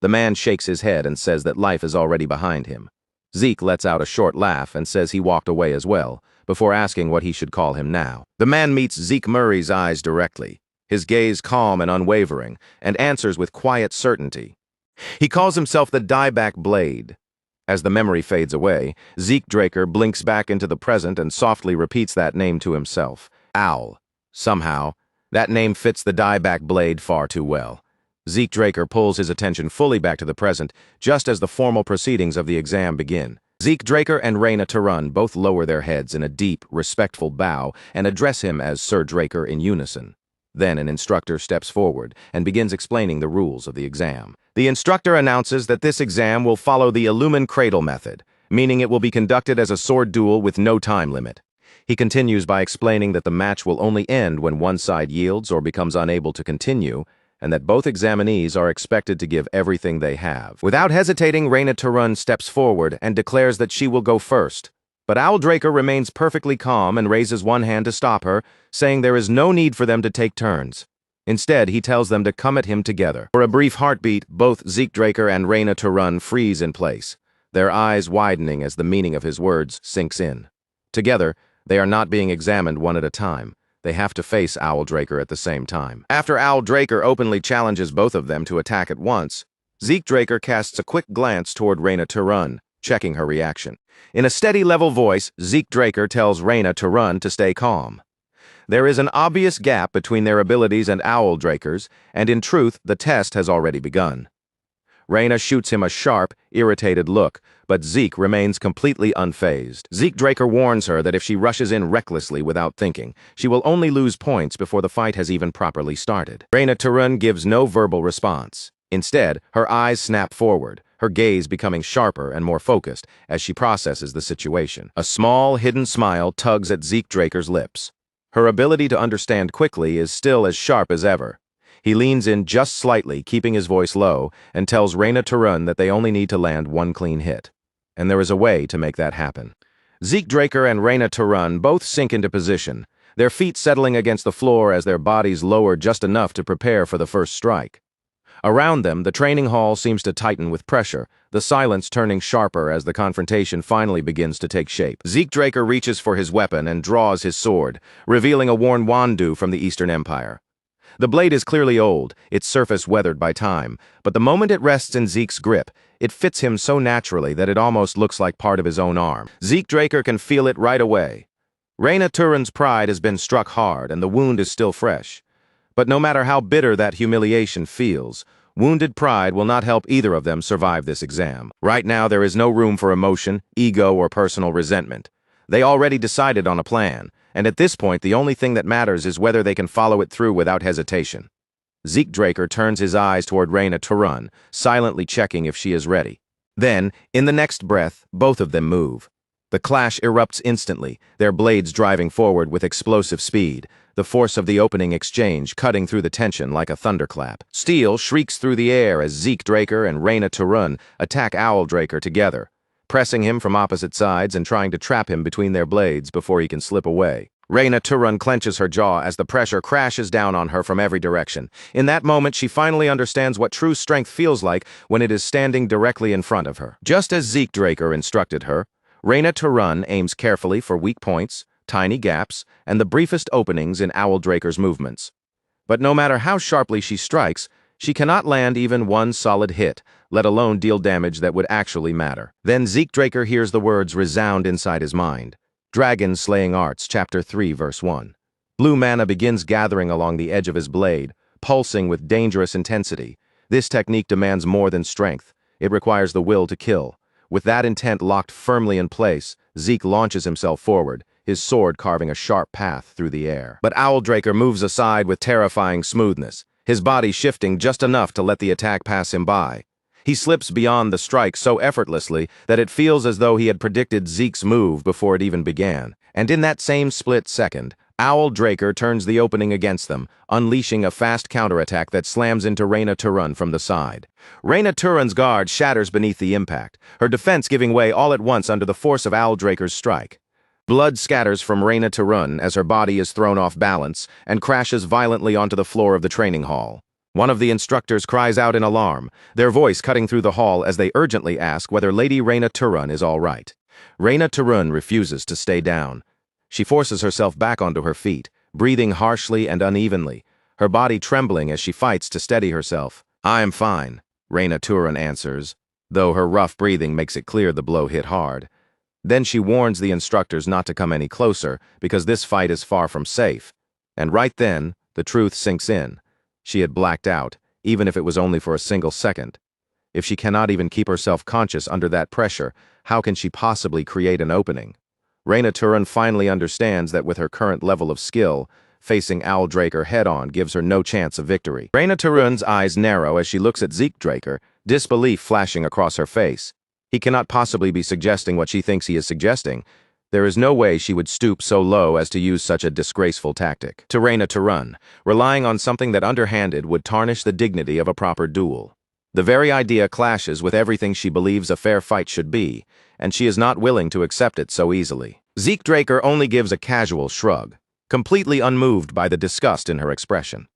The man shakes his head and says that life is already behind him. Zeke lets out a short laugh and says he walked away as well, before asking what he should call him now. The man meets Zeke Murray's eyes directly, his gaze calm and unwavering, and answers with quiet certainty. He calls himself the Dieback Blade. As the memory fades away, Zeke Draker blinks back into the present and softly repeats that name to himself. Owl. Somehow, that name fits the Dieback Blade far too well. Zeke Draker pulls his attention fully back to the present, just as the formal proceedings of the exam begin. Zeke Draker and Raina Tarun both lower their heads in a deep, respectful bow and address him as Sir Draker in unison. Then an instructor steps forward and begins explaining the rules of the exam. The instructor announces that this exam will follow the Illumin Cradle method, meaning it will be conducted as a sword duel with no time limit. He continues by explaining that the match will only end when one side yields or becomes unable to continue, and that both examinees are expected to give everything they have. Without hesitating, Raina Tarun steps forward and declares that she will go first. But Owl Draker remains perfectly calm and raises one hand to stop her, saying there is no need for them to take turns. Instead, he tells them to come at him together. For a brief heartbeat, both Zeke Draker and Reyna Turun freeze in place, their eyes widening as the meaning of his words sinks in. Together, they are not being examined one at a time. They have to face Owl Draker at the same time. After Owl Draker openly challenges both of them to attack at once, Zeke Draker casts a quick glance toward Reyna Turun, checking her reaction. In a steady level voice, Zeke Draker tells Reyna Turun to stay calm. There is an obvious gap between their abilities and Owl Draker's, and in truth, the test has already begun. Reyna shoots him a sharp, irritated look, but Zeke remains completely unfazed. Zeke Draker warns her that if she rushes in recklessly without thinking, she will only lose points before the fight has even properly started. Reyna Turun gives no verbal response. Instead, her eyes snap forward, her gaze becoming sharper and more focused as she processes the situation. A small, hidden smile tugs at Zeke Draker's lips. Her ability to understand quickly is still as sharp as ever. He leans in just slightly, keeping his voice low, and tells Reyna Turun that they only need to land one clean hit. And there is a way to make that happen. Zeke Draker and Reyna Turun both sink into position, their feet settling against the floor as their bodies lower just enough to prepare for the first strike. Around them, the training hall seems to tighten with pressure, the silence turning sharper as the confrontation finally begins to take shape. Zeke Draker reaches for his weapon and draws his sword, revealing a worn wandu from the Eastern Empire. The blade is clearly old, its surface weathered by time, but the moment it rests in Zeke's grip, it fits him so naturally that it almost looks like part of his own arm. Zeke Draker can feel it right away. Reyna Turun's pride has been struck hard and the wound is still fresh. But no matter how bitter that humiliation feels, wounded pride will not help either of them survive this exam. Right now, there is no room for emotion, ego, or personal resentment. They already decided on a plan, and at this point, the only thing that matters is whether they can follow it through without hesitation. Zeke Draker turns his eyes toward Reyna Turun, silently checking if she is ready. Then, in the next breath, both of them move. The clash erupts instantly, their blades driving forward with explosive speed, the force of the opening exchange cutting through the tension like a thunderclap. Steel shrieks through the air as Zeke Draker and Reyna Turun attack Owl Draker together, pressing him from opposite sides and trying to trap him between their blades before he can slip away. Reyna Turun clenches her jaw as the pressure crashes down on her from every direction. In that moment, she finally understands what true strength feels like when it is standing directly in front of her. Just as Zeke Draker instructed her, Reyna Turun aims carefully for weak points, tiny gaps, and the briefest openings in Owl Draker's movements. But no matter how sharply she strikes, she cannot land even one solid hit, let alone deal damage that would actually matter. Then Zeke Draker hears the words resound inside his mind. Dragon Slaying Arts, Chapter 3, Verse 1. Blue mana begins gathering along the edge of his blade, pulsing with dangerous intensity. This technique demands more than strength. It requires the will to kill. With that intent locked firmly in place, Zeke launches himself forward, his sword carving a sharp path through the air. But Owl Draker moves aside with terrifying smoothness, his body shifting just enough to let the attack pass him by. He slips beyond the strike so effortlessly that it feels as though he had predicted Zeke's move before it even began. And in that same split second, Owl Draker turns the opening against them, unleashing a fast counterattack that slams into Reyna Turun from the side. Reyna Turun's guard shatters beneath the impact, her defense giving way all at once under the force of Owl Draker's strike. Blood scatters from Reyna Turun as her body is thrown off balance and crashes violently onto the floor of the training hall. One of the instructors cries out in alarm, their voice cutting through the hall as they urgently ask whether Lady Reyna Turun is all right. Reyna Turun refuses to stay down. She forces herself back onto her feet, breathing harshly and unevenly, her body trembling as she fights to steady herself. "I am fine," Reyna Turun answers, though her rough breathing makes it clear the blow hit hard. Then she warns the instructors not to come any closer because this fight is far from safe. And right then, the truth sinks in. She had blacked out, even if it was only for a single second. If she cannot even keep herself conscious under that pressure, how can she possibly create an opening? Reyna Turun finally understands that with her current level of skill, facing Owl Draker head-on gives her no chance of victory. Reyna Turun's eyes narrow as she looks at Zeke Draker, disbelief flashing across her face. He cannot possibly be suggesting what she thinks he is suggesting. There is no way she would stoop so low as to use such a disgraceful tactic. To Reyna Turun, relying on something that underhanded would tarnish the dignity of a proper duel. The very idea clashes with everything she believes a fair fight should be, and she is not willing to accept it so easily. Zeke Draker only gives a casual shrug, completely unmoved by the disgust in her expression.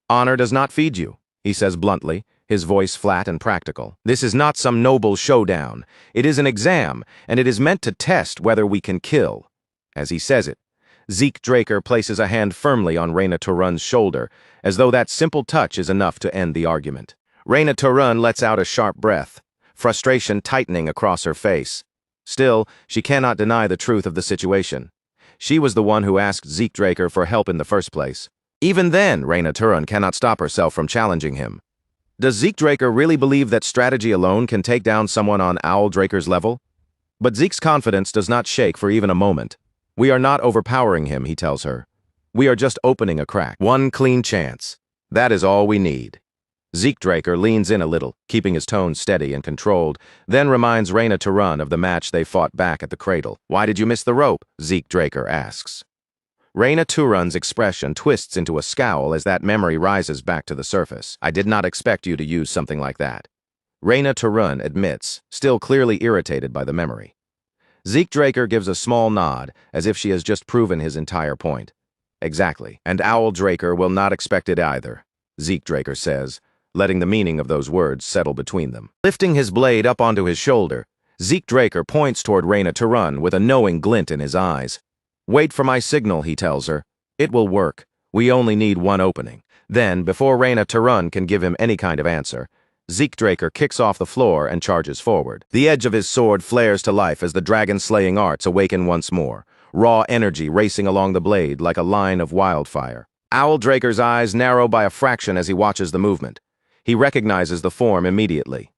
Honor does not feed you, he says bluntly, his voice flat and practical. This is not some noble showdown. It is an exam, and it is meant to test whether we can kill. As he says it, Zeke Draker places a hand firmly on Reyna Turun's shoulder, as though that simple touch is enough to end the argument. Reyna Turun lets out a sharp breath, frustration tightening across her face. Still, she cannot deny the truth of the situation. She was the one who asked Zeke Draker for help in the first place. Even then, Reyna Turun cannot stop herself from challenging him. Does Zeke Draker really believe that strategy alone can take down someone on Owl Draker's level? But Zeke's confidence does not shake for even a moment. We are not overpowering him, he tells her. We are just opening a crack. One clean chance. That is all we need. Zeke Draker leans in a little, keeping his tone steady and controlled, then reminds Reyna Turun of the match they fought back at the cradle. Why did you miss the rope? Zeke Draker asks. Reyna Turun's expression twists into a scowl as that memory rises back to the surface. I did not expect you to use something like that. Reyna Turun admits, still clearly irritated by the memory. Zeke Draker gives a small nod, as if she has just proven his entire point. Exactly. And Owl Draker will not expect it either, Zeke Draker says, letting the meaning of those words settle between them. Lifting his blade up onto his shoulder, Zeke Draker points toward Reyna Turun with a knowing glint in his eyes. Wait for my signal, he tells her. It will work. We only need one opening. Then, before Reyna Turun can give him any kind of answer, Zeke Draker kicks off the floor and charges forward. The edge of his sword flares to life as the dragon-slaying arts awaken once more, raw energy racing along the blade like a line of wildfire. Owl Draker's eyes narrow by a fraction as he watches the movement. He recognizes the form immediately.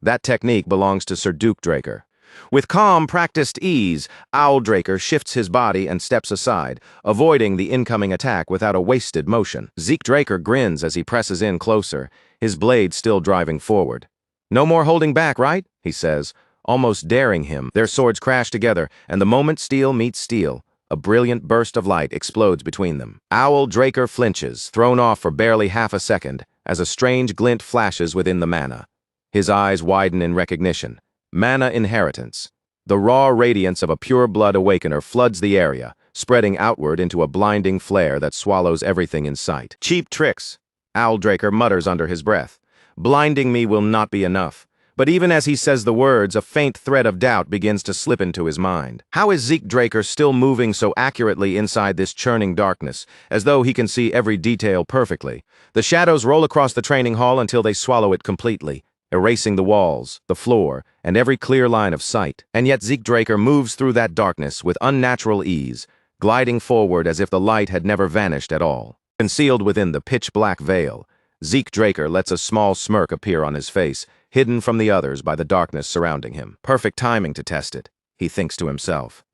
That technique belongs to Sir Duke Draker. With calm, practiced ease, Owl Draker shifts his body and steps aside, avoiding the incoming attack without a wasted motion. Zeke Draker grins as he presses in closer, his blade still driving forward. No more holding back, right? He says, almost daring him. Their swords crash together, and the moment steel meets steel, a brilliant burst of light explodes between them. Owl Draker flinches, thrown off for barely half a second, as a strange glint flashes within the mana. His eyes widen in recognition. Mana inheritance. The raw radiance of a pure-blood awakener floods the area, spreading outward into a blinding flare that swallows everything in sight. Cheap tricks, Owl Draker mutters under his breath. Blinding me will not be enough. But even as he says the words, a faint thread of doubt begins to slip into his mind. How is Zeke Draker still moving so accurately inside this churning darkness, as though he can see every detail perfectly? The shadows roll across the training hall until they swallow it completely, erasing the walls, the floor, and every clear line of sight. And yet Zeke Draker moves through that darkness with unnatural ease, gliding forward as if the light had never vanished at all. Concealed within the pitch-black veil, Zeke Draker lets a small smirk appear on his face, hidden from the others by the darkness surrounding him. Perfect timing to test it, he thinks to himself.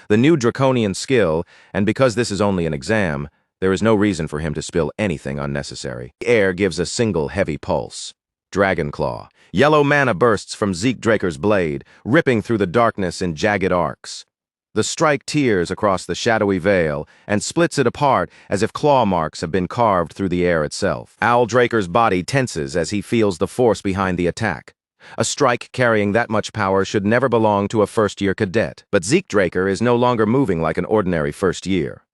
The new draconian skill, and because this is only an exam, there is no reason for him to spill anything unnecessary. The air gives a single heavy pulse. Dragon Claw. Yellow mana bursts from Zeke Draker's blade, ripping through the darkness in jagged arcs. The strike tears across the shadowy veil and splits it apart as if claw marks have been carved through the air itself. Owl Draker's body tenses as he feels the force behind the attack. A strike carrying that much power should never belong to a first-year cadet. But Zeke Draker is no longer moving like an ordinary first year.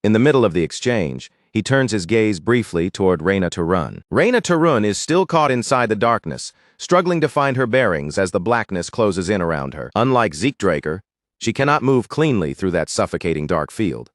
In the middle of the exchange, he turns his gaze briefly toward Reyna Turun. Reyna Turun is still caught inside the darkness, struggling to find her bearings as the blackness closes in around her. Unlike Zeke Draker, she cannot move cleanly through that suffocating dark field.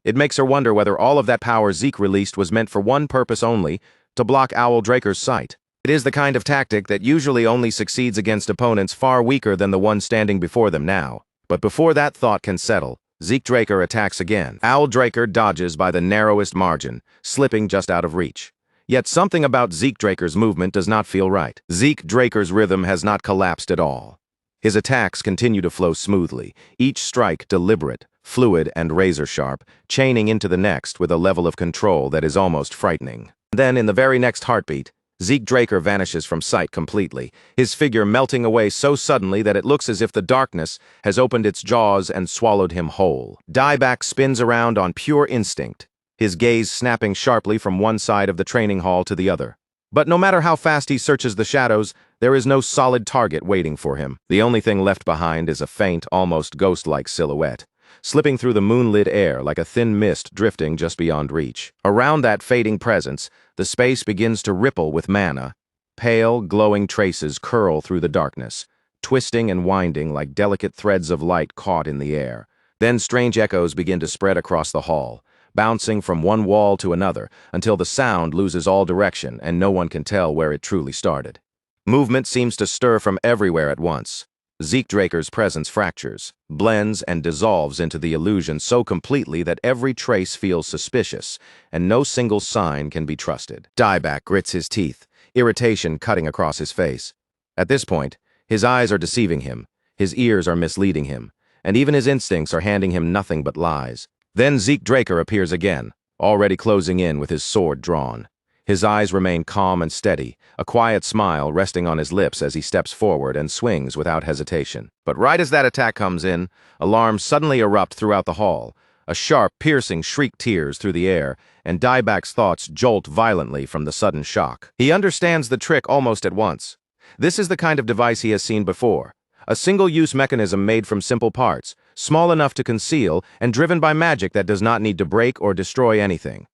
It makes her wonder whether all of that power Zeke released was meant for one purpose only, to block Owl Draker's sight. It is the kind of tactic that usually only succeeds against opponents far weaker than the one standing before them now. But before that thought can settle, Zeke Draker attacks again. Owl Draker dodges by the narrowest margin, slipping just out of reach. Yet something about Zeke Draker's movement does not feel right. Zeke Draker's rhythm has not collapsed at all. His attacks continue to flow smoothly, each strike deliberate, fluid, and razor-sharp, chaining into the next with a level of control that is almost frightening. Then, in the very next heartbeat, Zeke Draker vanishes from sight completely, his figure melting away so suddenly that it looks as if the darkness has opened its jaws and swallowed him whole. Dieback spins around on pure instinct, his gaze snapping sharply from one side of the training hall to the other. But no matter how fast he searches the shadows, there is no solid target waiting for him. The only thing left behind is a faint, almost ghost-like silhouette. slipping through the moonlit air like a thin mist drifting just beyond reach. Around that fading presence, the space begins to ripple with mana. Pale, glowing traces curl through the darkness, twisting and winding like delicate threads of light caught in the air. Then strange echoes begin to spread across the hall, bouncing from one wall to another until the sound loses all direction and no one can tell where it truly started. Movement seems to stir from everywhere at once. Zeke Draker's presence fractures, blends, and dissolves into the illusion so completely that every trace feels suspicious, and no single sign can be trusted. Dieback grits his teeth, irritation cutting across his face. At this point, his eyes are deceiving him, his ears are misleading him, and even his instincts are handing him nothing but lies. Then Zeke Draker appears again, already closing in with his sword drawn. His eyes remain calm and steady, a quiet smile resting on his lips as he steps forward and swings without hesitation. But right as that attack comes in, alarms suddenly erupt throughout the hall. A sharp, piercing shriek tears through the air, and Dieback's thoughts jolt violently from the sudden shock. He understands the trick almost at once. This is the kind of device he has seen before. A single-use mechanism made from simple parts, small enough to conceal and driven by magic that does not need to break or destroy anything.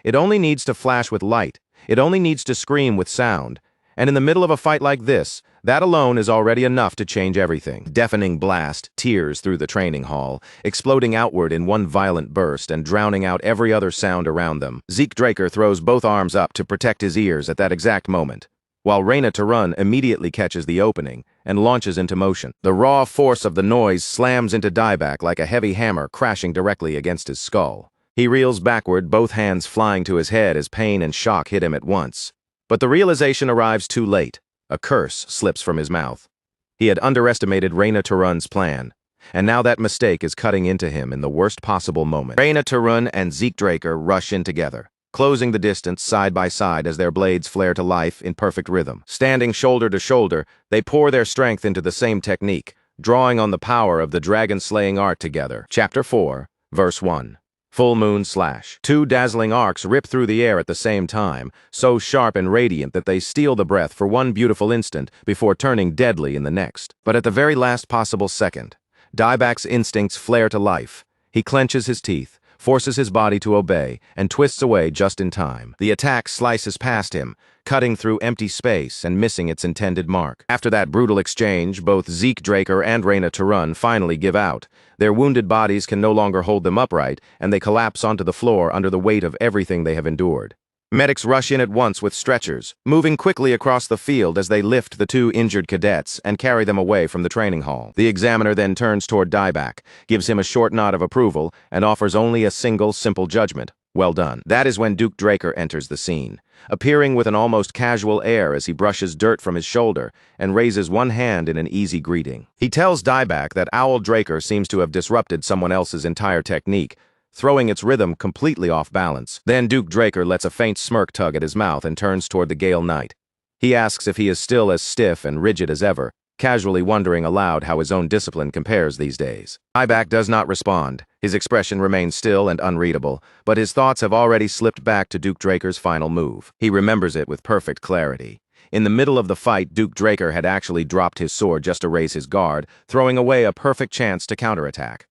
It only needs to flash with light, it only needs to scream with sound, and in the middle of a fight like this, that alone is already enough to change everything. Deafening blast tears through the training hall, exploding outward in one violent burst and drowning out every other sound around them. Zeke Draker throws both arms up to protect his ears at that exact moment, while Reina Tarun immediately catches the opening and launches into motion. The raw force of the noise slams into Dieback like a heavy hammer crashing directly against his skull. He reels backward, both hands flying to his head as pain and shock hit him at once. But the realization arrives too late. A curse slips from his mouth. He had underestimated Reina Tarun's plan, and now that mistake is cutting into him in the worst possible moment. Reina Tarun and Zeke Draker rush in together, closing the distance side by side as their blades flare to life in perfect rhythm. Standing shoulder to shoulder, they pour their strength into the same technique, drawing on the power of the dragon-slaying art together. Chapter 4, Verse 1. Full Moon Slash. Two dazzling arcs rip through the air at the same time, so sharp and radiant that they steal the breath for one beautiful instant before turning deadly in the next. But at the very last possible second, Dieback's instincts flare to life. He clenches his teeth, forces his body to obey, and twists away just in time. The attack slices past him, cutting through empty space and missing its intended mark. After that brutal exchange, both Zeke Draker and Reina Tarun finally give out. Their wounded bodies can no longer hold them upright, and they collapse onto the floor under the weight of everything they have endured. Medics rush in at once with stretchers, moving quickly across the field as they lift the two injured cadets and carry them away from the training hall. The examiner then turns toward Dieback, gives him a short nod of approval, and offers only a single, simple judgment. Well done. That is when Duke Draker enters the scene, appearing with an almost casual air as he brushes dirt from his shoulder and raises one hand in an easy greeting. He tells Dieback that Owl Draker seems to have disrupted someone else's entire technique, throwing its rhythm completely off balance. Then Duke Draker lets a faint smirk tug at his mouth and turns toward the Gale Knight. He asks if he is still as stiff and rigid as ever, casually wondering aloud how his own discipline compares these days. Dieback does not respond. His expression remains still and unreadable, but his thoughts have already slipped back to Duke Draker's final move. He remembers it with perfect clarity. In the middle of the fight, Duke Draker had actually dropped his sword just to raise his guard, throwing away a perfect chance to counterattack.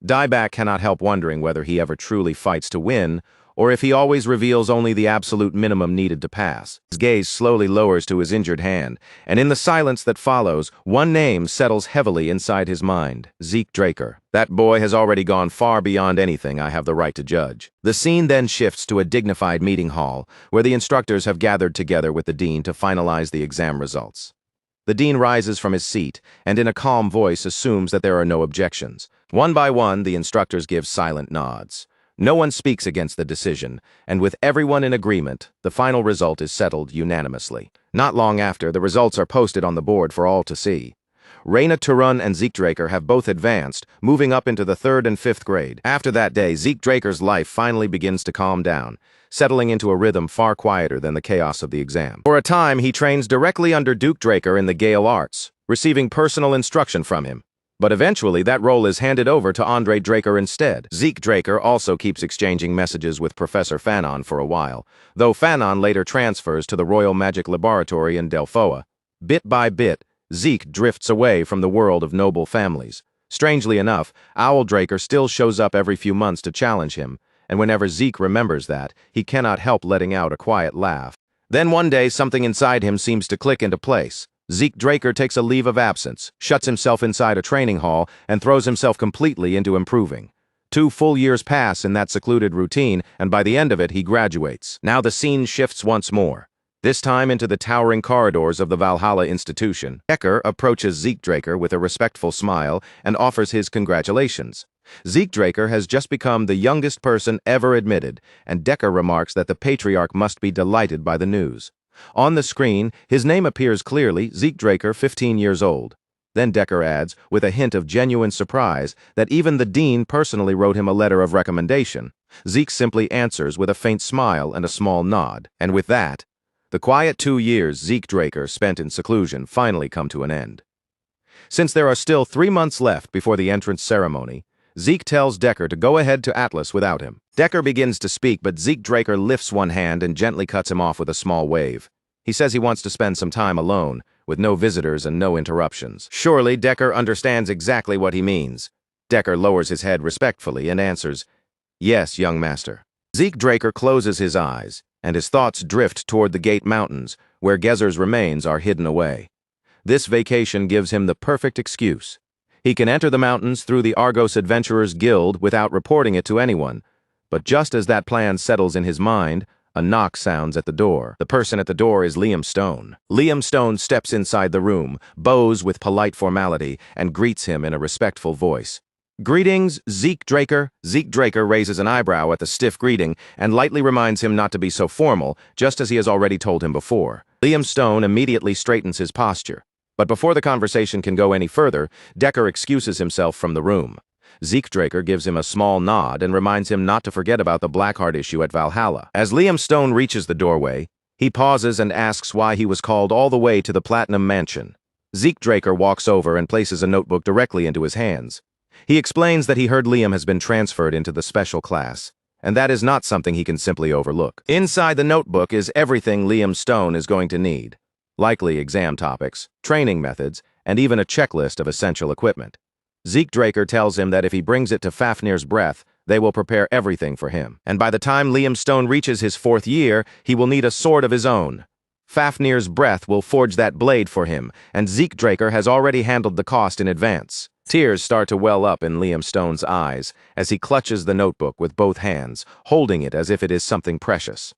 Dieback cannot help wondering whether he ever truly fights to win, or if he always reveals only the absolute minimum needed to pass. His gaze slowly lowers to his injured hand, and in the silence that follows, one name settles heavily inside his mind: Zeke Draker. That boy has already gone far beyond anything I have the right to judge. The scene then shifts to a dignified meeting hall, where the instructors have gathered together with the dean to finalize the exam results. The dean rises from his seat, and in a calm voice assumes that there are no objections. One by one, the instructors give silent nods. No one speaks against the decision, and with everyone in agreement, the final result is settled unanimously. Not long after, the results are posted on the board for all to see. Reina Tarun and Zeke Draker have both advanced, moving up into the 3rd and 5th grade. After that day, Zeke Draker's life finally begins to calm down, settling into a rhythm far quieter than the chaos of the exam. For a time, he trains directly under Duke Draker in the Gale Arts, receiving personal instruction from him. But eventually, that role is handed over to Andre Draker instead. Zeke Draker also keeps exchanging messages with Professor Fanon for a while, though Fanon later transfers to the Royal Magic Laboratory in Delphoa. Bit by bit, Zeke drifts away from the world of noble families, Strangely enough, Owldraker still shows up every few months to challenge him, and whenever Zeke remembers that, he cannot help letting out a quiet laugh. Then one day, something inside him seems to click into place. Zeke Draker takes a leave of absence, shuts himself inside a training hall, and throws himself completely into improving. 2 full years pass in that secluded routine, and by the end of it, he graduates. Now the scene shifts once more, this time into the towering corridors of the Valhalla institution. Decker approaches Zeke Draker with a respectful smile and offers his congratulations. Zeke Draker has just become the youngest person ever admitted, and Decker remarks that the patriarch must be delighted by the news. On the screen, his name appears clearly, Zeke Draker, 15 years old. Then Decker adds, with a hint of genuine surprise, that even the dean personally wrote him a letter of recommendation. Zeke simply answers with a faint smile and a small nod. And with that, the quiet 2 years Zeke Draker spent in seclusion finally come to an end. Since there are still 3 months left before the entrance ceremony, Zeke tells Decker to go ahead to Atlas without him. Decker begins to speak, but Zeke Draker lifts one hand and gently cuts him off with a small wave. He says he wants to spend some time alone, with no visitors and no interruptions. Surely Decker understands exactly what he means. Decker lowers his head respectfully and answers, "Yes, young master." Zeke Draker closes his eyes, and his thoughts drift toward the Gate Mountains, where Gezer's remains are hidden away. This vacation gives him the perfect excuse. He can enter the mountains through the Argos Adventurers Guild without reporting it to anyone. But just as that plan settles in his mind, a knock sounds at the door. The person at the door is Liam Stone. Liam Stone steps inside the room, bows with polite formality, and greets him in a respectful voice. "Greetings, Zeke Draker." Zeke Draker raises an eyebrow at the stiff greeting and lightly reminds him not to be so formal, just as he has already told him before. Liam Stone immediately straightens his posture. But before the conversation can go any further, Decker excuses himself from the room. Zeke Draker gives him a small nod and reminds him not to forget about the Blackheart issue at Valhalla. As Liam Stone reaches the doorway, he pauses and asks why he was called all the way to the Platinum Mansion. Zeke Draker walks over and places a notebook directly into his hands. He explains that he heard Liam has been transferred into the special class, and that is not something he can simply overlook. Inside the notebook is everything Liam Stone is going to need. Likely exam topics, training methods, and even a checklist of essential equipment. Zeke Draker tells him that if he brings it to Fafnir's Breath, they will prepare everything for him. And by the time Liam Stone reaches his 4th year, he will need a sword of his own. Fafnir's Breath will forge that blade for him, and Zeke Draker has already handled the cost in advance. Tears start to well up in Liam Stone's eyes as he clutches the notebook with both hands, holding it as if it is something precious.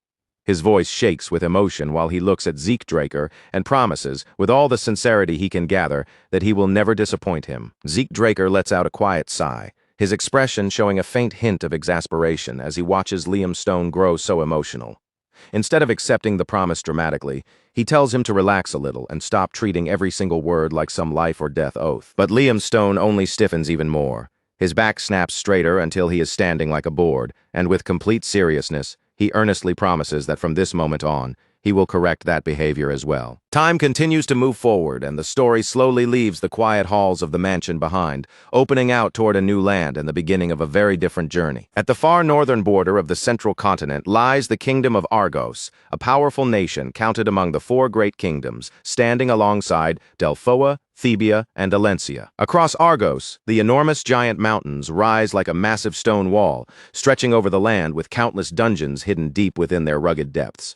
His voice shakes with emotion while he looks at Zeke Draker and promises, with all the sincerity he can gather, that he will never disappoint him. Zeke Draker lets out a quiet sigh, his expression showing a faint hint of exasperation as he watches Liam Stone grow so emotional. Instead of accepting the promise dramatically, he tells him to relax a little and stop treating every single word like some life or death oath. But Liam Stone only stiffens even more. His back snaps straighter until he is standing like a board, and with complete seriousness, he earnestly promises that from this moment on, he will correct that behavior as well. Time continues to move forward, and the story slowly leaves the quiet halls of the mansion behind, opening out toward a new land and the beginning of a very different journey. At the far northern border of the central continent lies the kingdom of Argos, a powerful nation counted among the 4 great kingdoms, standing alongside Delphoa, Thebia, and Alencia. Across Argos, the enormous giant mountains rise like a massive stone wall, stretching over the land with countless dungeons hidden deep within their rugged depths.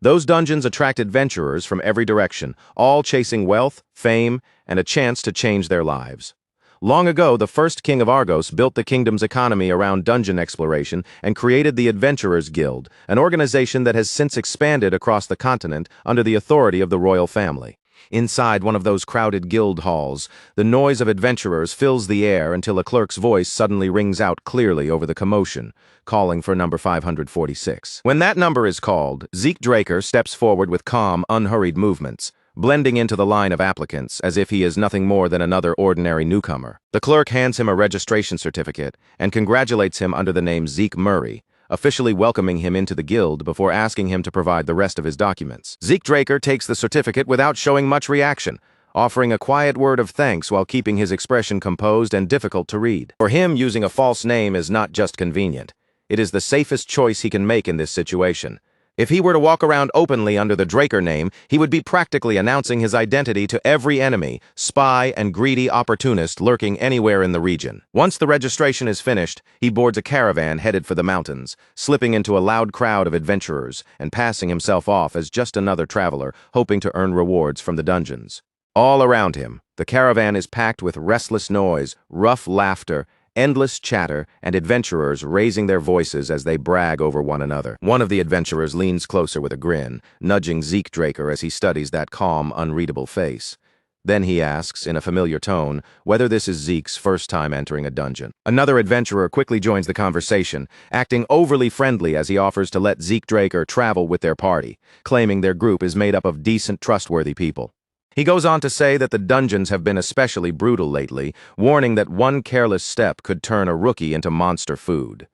Those dungeons attract adventurers from every direction, all chasing wealth, fame, and a chance to change their lives. Long ago, the first king of Argos built the kingdom's economy around dungeon exploration and created the Adventurers Guild, an organization that has since expanded across the continent under the authority of the royal family. Inside one of those crowded guild halls, the noise of adventurers fills the air until a clerk's voice suddenly rings out clearly over the commotion, calling for number 546. When that number is called, Zeke Draker steps forward with calm, unhurried movements, blending into the line of applicants as if he is nothing more than another ordinary newcomer. The clerk hands him a registration certificate and congratulates him under the name Zeke Murray, officially welcoming him into the guild before asking him to provide the rest of his documents. Zeke Draker takes the certificate without showing much reaction, offering a quiet word of thanks while keeping his expression composed and difficult to read. For him, using a false name is not just convenient. It is the safest choice he can make in this situation, If he were to walk around openly under the Draker name, he would be practically announcing his identity to every enemy, spy, and greedy opportunist lurking anywhere in the region. Once the registration is finished, he boards a caravan headed for the mountains, slipping into a loud crowd of adventurers and passing himself off as just another traveler hoping to earn rewards from the dungeons. All around him, the caravan is packed with restless noise, rough laughter, endless chatter, and adventurers raising their voices as they brag over one another. One of the adventurers leans closer with a grin, nudging Zeke Draker as he studies that calm, unreadable face. Then he asks, in a familiar tone, whether this is Zeke's first time entering a dungeon. Another adventurer quickly joins the conversation, acting overly friendly as he offers to let Zeke Draker travel with their party, claiming their group is made up of decent, trustworthy people. He goes on to say that the dungeons have been especially brutal lately, warning that one careless step could turn a rookie into monster food.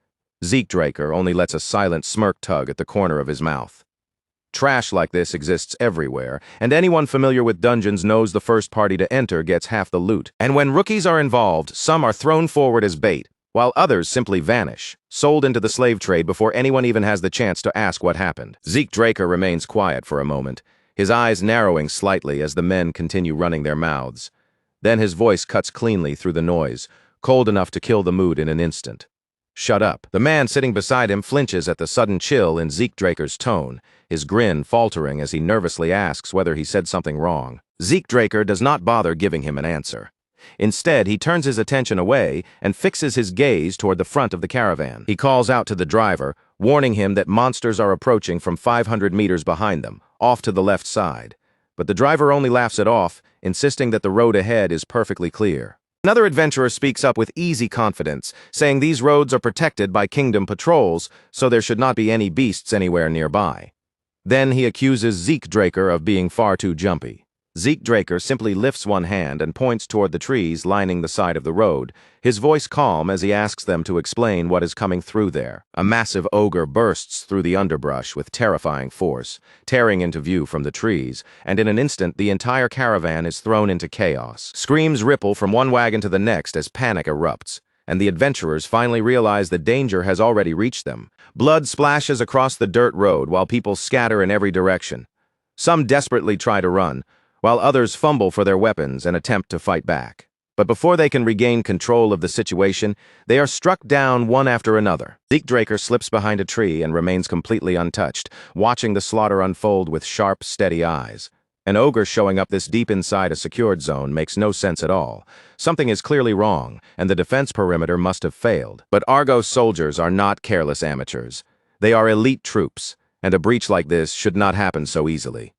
Zeke Draker only lets a silent smirk tug at the corner of his mouth. Trash like this exists everywhere, and anyone familiar with dungeons knows the first party to enter gets half the loot. And when rookies are involved, some are thrown forward as bait, while others simply vanish, sold into the slave trade before anyone even has the chance to ask what happened. Zeke Draker remains quiet for a moment, his eyes narrowing slightly as the men continue running their mouths. Then his voice cuts cleanly through the noise, cold enough to kill the mood in an instant. "Shut up." The man sitting beside him flinches at the sudden chill in Zeke Draker's tone, his grin faltering as he nervously asks whether he said something wrong. Zeke Draker does not bother giving him an answer. Instead, he turns his attention away and fixes his gaze toward the front of the caravan. He calls out to the driver, warning him that monsters are approaching from 500 meters behind them, off to the left side. But the driver only laughs it off, insisting that the road ahead is perfectly clear. Another adventurer speaks up with easy confidence, saying these roads are protected by kingdom patrols, so there should not be any beasts anywhere nearby. Then he accuses Zeke Draker of being far too jumpy. Zeke Draker simply lifts one hand and points toward the trees lining the side of the road, his voice calm as he asks them to explain what is coming through there. A massive ogre bursts through the underbrush with terrifying force, tearing into view from the trees, and in an instant the entire caravan is thrown into chaos. Screams ripple from one wagon to the next as panic erupts, and the adventurers finally realize the danger has already reached them. Blood splashes across the dirt road while people scatter in every direction. Some desperately try to run, while others fumble for their weapons and attempt to fight back. But before they can regain control of the situation, they are struck down one after another. Zeke Draker slips behind a tree and remains completely untouched, watching the slaughter unfold with sharp, steady eyes. An ogre showing up this deep inside a secured zone makes no sense at all. Something is clearly wrong, and the defense perimeter must have failed. But Argos soldiers are not careless amateurs. They are elite troops, and a breach like this should not happen so easily.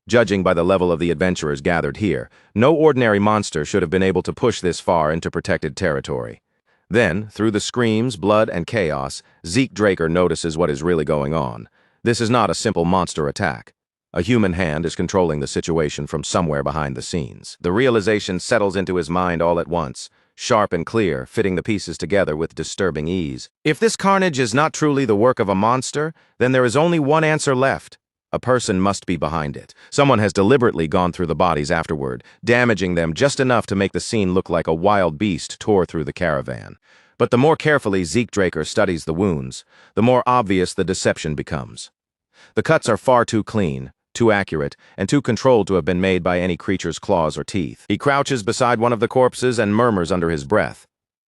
Judging by the level of the adventurers gathered here, no ordinary monster should have been able to push this far into protected territory. Then, through the screams, blood, and chaos, Zeke Draker notices what is really going on. This is not a simple monster attack. A human hand is controlling the situation from somewhere behind the scenes. The realization settles into his mind all at once, sharp and clear, fitting the pieces together with disturbing ease. If this carnage is not truly the work of a monster, then there is only one answer left. A person must be behind it. Someone has deliberately gone through the bodies afterward, damaging them just enough to make the scene look like a wild beast tore through the caravan. But the more carefully Zeke Draker studies the wounds, the more obvious the deception becomes. The cuts are far too clean, too accurate, and too controlled to have been made by any creature's claws or teeth. He crouches beside one of the corpses and murmurs under his breath.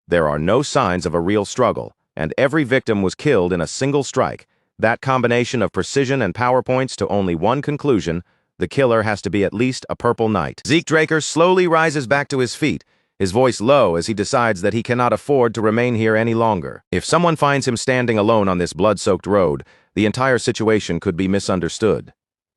There are no signs of a real struggle, and every victim was killed in a single strike. That combination of precision and power points to only one conclusion: the killer has to be at least a purple knight. Zeke Draker slowly rises back to his feet, his voice low as he decides that he cannot afford to remain here any longer. If someone finds him standing alone on this blood-soaked road, the entire situation could be misunderstood.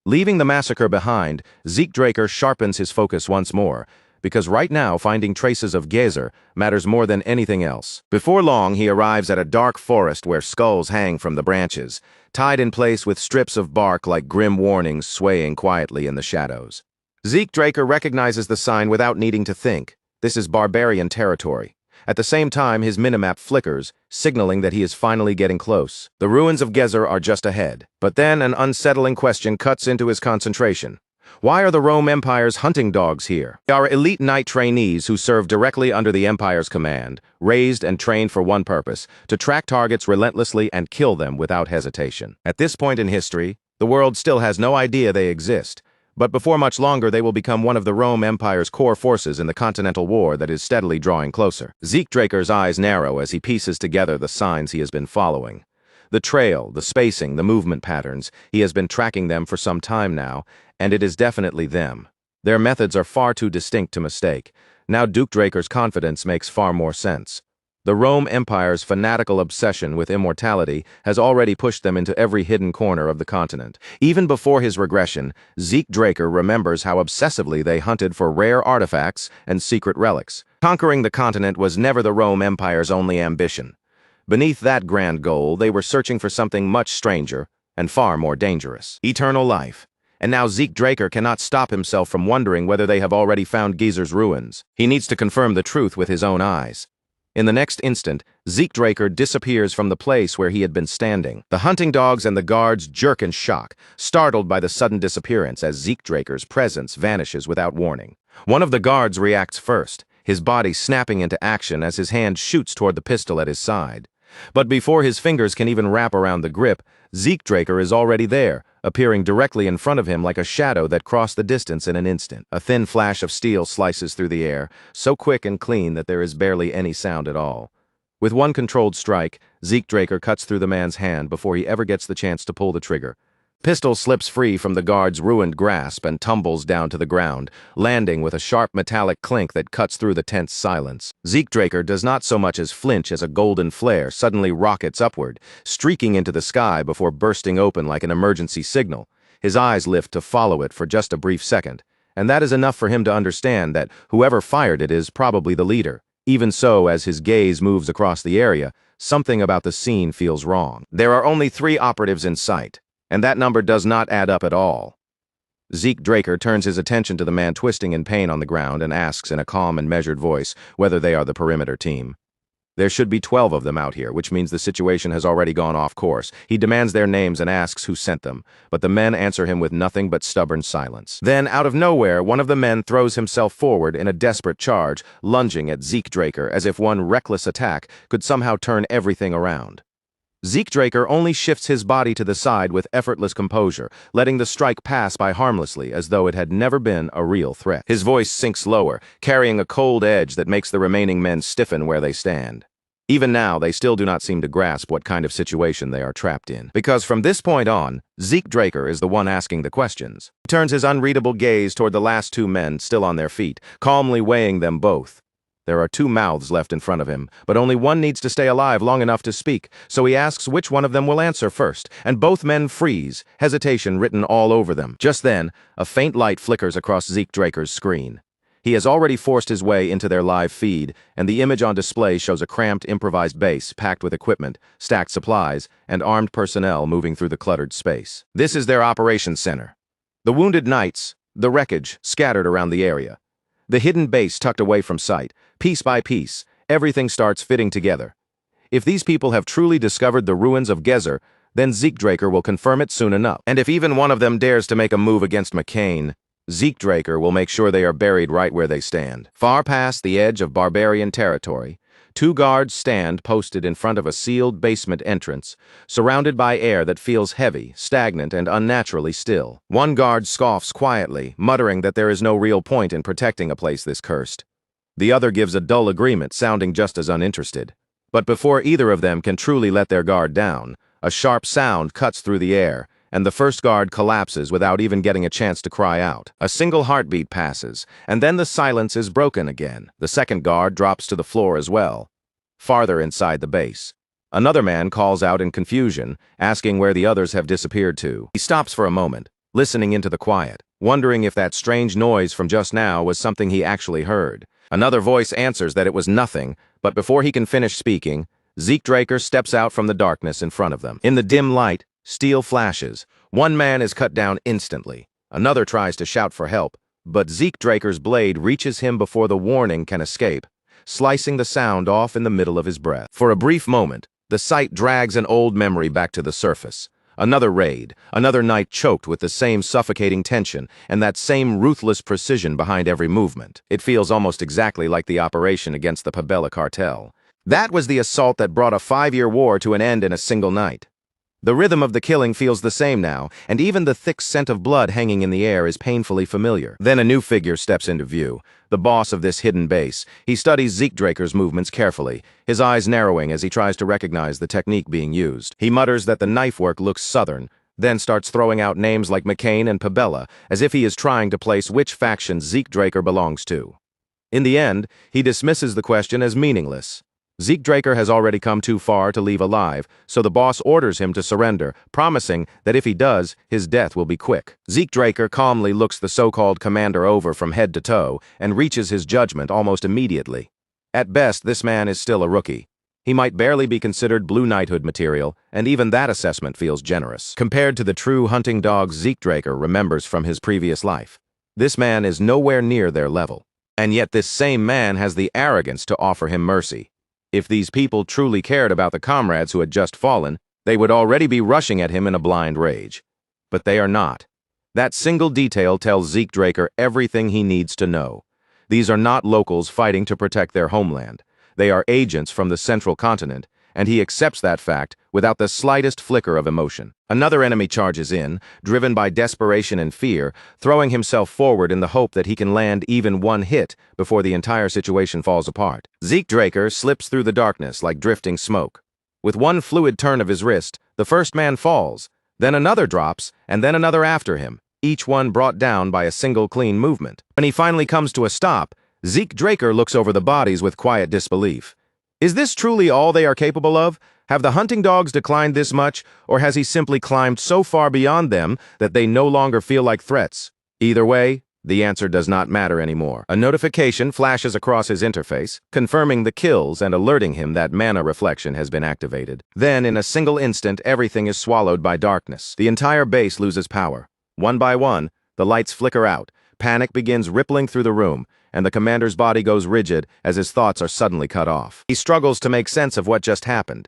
Leaving the massacre behind, Zeke Draker sharpens his focus once more, because right now finding traces of Gezer matters more than anything else. Before long, he arrives at a dark forest where skulls hang from the branches, tied in place with strips of bark like grim warnings swaying quietly in the shadows. Zeke Draker recognizes the sign without needing to think. This is barbarian territory. At the same time, his minimap flickers, signaling that he is finally getting close. The ruins of Gezer are just ahead. But then an unsettling question cuts into his concentration. Why are the Rome Empire's hunting dogs here? They are elite knight trainees who serve directly under the Empire's command, raised and trained for one purpose, to track targets relentlessly and kill them without hesitation. At this point in history, the world still has no idea they exist, but before much longer they will become one of the Rome Empire's core forces in the continental war that is steadily drawing closer. Zeke Draker's eyes narrow as he pieces together the signs he has been following. The trail, the spacing, the movement patterns, he has been tracking them for some time now, and it is definitely them. Their methods are far too distinct to mistake. Now Duke Draker's confidence makes far more sense. The Rome Empire's fanatical obsession with immortality has already pushed them into every hidden corner of the continent. Even before his regression, Zeke Draker remembers how obsessively they hunted for rare artifacts and secret relics. Conquering the continent was never the Rome Empire's only ambition. Beneath that grand goal, they were searching for something much stranger and far more dangerous: eternal life. And now Zeke Draker cannot stop himself from wondering whether they have already found Gizer's ruins. He needs to confirm the truth with his own eyes. In the next instant, Zeke Draker disappears from the place where he had been standing. The hunting dogs and the guards jerk in shock, startled by the sudden disappearance as Zeke Draker's presence vanishes without warning. One of the guards reacts first, his body snapping into action as his hand shoots toward the pistol at his side. But before his fingers can even wrap around the grip, Zeke Draker is already there, appearing directly in front of him like a shadow that crossed the distance in an instant. A thin flash of steel slices through the air, so quick and clean that there is barely any sound at all. With one controlled strike, Zeke Draker cuts through the man's hand before he ever gets the chance to pull the trigger. Pistol slips free from the guard's ruined grasp and tumbles down to the ground, landing with a sharp metallic clink that cuts through the tense silence. Zeke Draker does not so much as flinch as a golden flare suddenly rockets upward, streaking into the sky before bursting open like an emergency signal. His eyes lift to follow it for just a brief second, and that is enough for him to understand that whoever fired it is probably the leader. Even so, as his gaze moves across the area, something about the scene feels wrong. There are only 3 operatives in sight, and that number does not add up at all. Zeke Draker turns his attention to the man twisting in pain on the ground and asks in a calm and measured voice whether they are the perimeter team. There should be 12 of them out here, which means the situation has already gone off course. He demands their names and asks who sent them, but the men answer him with nothing but stubborn silence. Then, out of nowhere, one of the men throws himself forward in a desperate charge, lunging at Zeke Draker as if one reckless attack could somehow turn everything around. Zeke Draker only shifts his body to the side with effortless composure, letting the strike pass by harmlessly as though it had never been a real threat. His voice sinks lower, carrying a cold edge that makes the remaining men stiffen where they stand. Even now, they still do not seem to grasp what kind of situation they are trapped in. Because from this point on, Zeke Draker is the one asking the questions. He turns his unreadable gaze toward the last 2 men still on their feet, calmly weighing them both. There are 2 mouths left in front of him, but only one needs to stay alive long enough to speak, so he asks which one of them will answer first, and both men freeze, hesitation written all over them. Just then, a faint light flickers across Zeke Draker's screen. He has already forced his way into their live feed, and the image on display shows a cramped, improvised base packed with equipment, stacked supplies, and armed personnel moving through the cluttered space. This is their operations center. The wounded knights, the wreckage, scattered around the area. The hidden base tucked away from sight. Piece by piece, everything starts fitting together. If these people have truly discovered the ruins of Gizer, then Zeke Draker will confirm it soon enough. And if even one of them dares to make a move against McCain, Zeke Draker will make sure they are buried right where they stand. Far past the edge of barbarian territory, 2 guards stand posted in front of a sealed basement entrance, surrounded by air that feels heavy, stagnant, and unnaturally still. One guard scoffs quietly, muttering that there is no real point in protecting a place this cursed. The other gives a dull agreement, sounding just as uninterested. But before either of them can truly let their guard down, a sharp sound cuts through the air, and the first guard collapses without even getting a chance to cry out. A single heartbeat passes, and then the silence is broken again. The second guard drops to the floor as well, farther inside the base. Another man calls out in confusion, asking where the others have disappeared to. He stops for a moment, listening into the quiet, wondering if that strange noise from just now was something he actually heard. Another voice answers that it was nothing, but before he can finish speaking, Zeke Draker steps out from the darkness in front of them. In the dim light, steel flashes. One man is cut down instantly. Another tries to shout for help, but Zeke Draker's blade reaches him before the warning can escape, slicing the sound off in the middle of his breath. For a brief moment, the sight drags an old memory back to the surface. Another raid, another night choked with the same suffocating tension and that same ruthless precision behind every movement. It feels almost exactly like the operation against the Pabella cartel. That was the assault that brought a 5-year war to an end in a single night. The rhythm of the killing feels the same now, and even the thick scent of blood hanging in the air is painfully familiar. Then a new figure steps into view, the boss of this hidden base. He studies Zeke Draker's movements carefully, his eyes narrowing as he tries to recognize the technique being used. He mutters that the knife work looks southern, then starts throwing out names like McCain and Pabella, as if he is trying to place which faction Zeke Draker belongs to. In the end, he dismisses the question as meaningless. Zeke Draker has already come too far to leave alive, so the boss orders him to surrender, promising that if he does, his death will be quick. Zeke Draker calmly looks the so-called commander over from head to toe and reaches his judgment almost immediately. At best, this man is still a rookie. He might barely be considered Blue Knighthood material, and even that assessment feels generous. Compared to the true hunting dogs Zeke Draker remembers from his previous life, this man is nowhere near their level. And yet this same man has the arrogance to offer him mercy. If these people truly cared about the comrades who had just fallen, they would already be rushing at him in a blind rage. But they are not. That single detail tells Zeke Draker everything he needs to know. These are not locals fighting to protect their homeland. They are agents from the central continent, and he accepts that fact without the slightest flicker of emotion. Another enemy charges in, driven by desperation and fear, throwing himself forward in the hope that he can land even one hit before the entire situation falls apart. Zeke Draker slips through the darkness like drifting smoke. With one fluid turn of his wrist, the first man falls, then another drops, and then another after him, each one brought down by a single clean movement. When he finally comes to a stop, Zeke Draker looks over the bodies with quiet disbelief. Is this truly all they are capable of? Have the hunting dogs declined this much, or has he simply climbed so far beyond them that they no longer feel like threats? Either way, the answer does not matter anymore. A notification flashes across his interface, confirming the kills and alerting him that mana reflection has been activated. Then, in a single instant, everything is swallowed by darkness. The entire base loses power. One by one, the lights flicker out. Panic begins rippling through the room, and the commander's body goes rigid as his thoughts are suddenly cut off. He struggles to make sense of what just happened.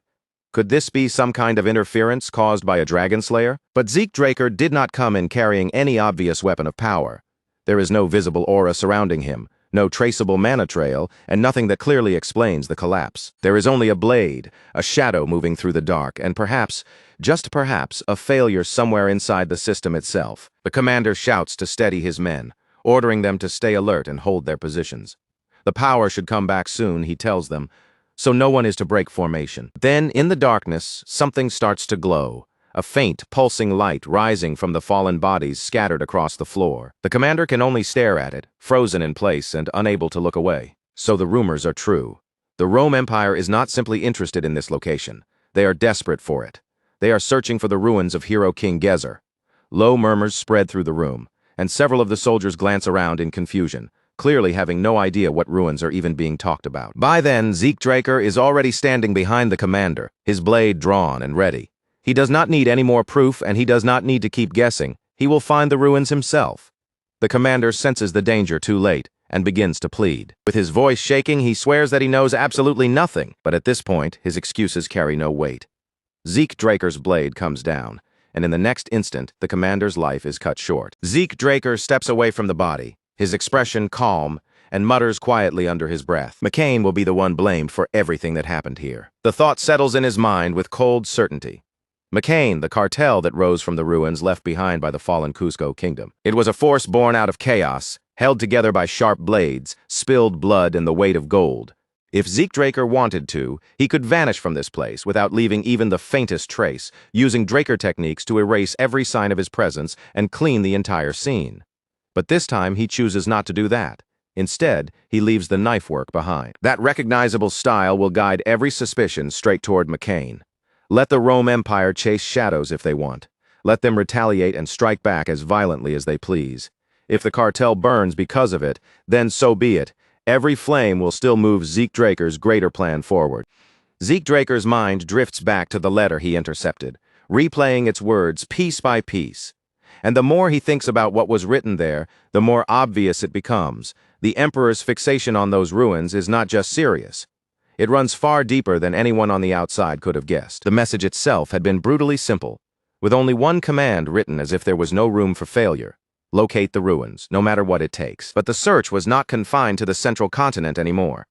Could this be some kind of interference caused by a dragon slayer? But Zeke Draker did not come in carrying any obvious weapon of power. There is no visible aura surrounding him, no traceable mana trail, and nothing that clearly explains the collapse. There is only a blade, a shadow moving through the dark, and perhaps, just perhaps, a failure somewhere inside the system itself. The commander shouts to steady his men, ordering them to stay alert and hold their positions. The power should come back soon, he tells them, so no one is to break formation. Then, in the darkness, something starts to glow, a faint, pulsing light rising from the fallen bodies scattered across the floor. The commander can only stare at it, frozen in place and unable to look away. So the rumors are true. The Rome Empire is not simply interested in this location. They are desperate for it. They are searching for the ruins of hero King Gezer. Low murmurs spread through the room, and several of the soldiers glance around in confusion, clearly having no idea what ruins are even being talked about. By then, Zeke Draker is already standing behind the commander, his blade drawn and ready. He does not need any more proof, and he does not need to keep guessing. He will find the ruins himself. The commander senses the danger too late and begins to plead. With his voice shaking, he swears that he knows absolutely nothing, but at this point, his excuses carry no weight. Zeke Draker's blade comes down, and in the next instant, the commander's life is cut short. Zeke Draker steps away from the body, his expression calm, and mutters quietly under his breath. McCain will be the one blamed for everything that happened here. The thought settles in his mind with cold certainty. McCain, the cartel that rose from the ruins left behind by the fallen Cusco kingdom. It was a force born out of chaos, held together by sharp blades, spilled blood, and the weight of gold. If Zeke Draker wanted to, he could vanish from this place without leaving even the faintest trace, using Draker techniques to erase every sign of his presence and clean the entire scene. But this time he chooses not to do that. Instead, he leaves the knife work behind. That recognizable style will guide every suspicion straight toward McCain. Let the Rome Empire chase shadows if they want. Let them retaliate and strike back as violently as they please. If the cartel burns because of it, then so be it. Every flame will still move Zeke Draker's greater plan forward. Zeke Draker's mind drifts back to the letter he intercepted, replaying its words piece by piece. And the more he thinks about what was written there, the more obvious it becomes. The Emperor's fixation on those ruins is not just serious. It runs far deeper than anyone on the outside could have guessed. The message itself had been brutally simple. with only one command written as if there was no room for failure: locate the ruins, no matter what it takes. But the search was not confined to the central continent anymore.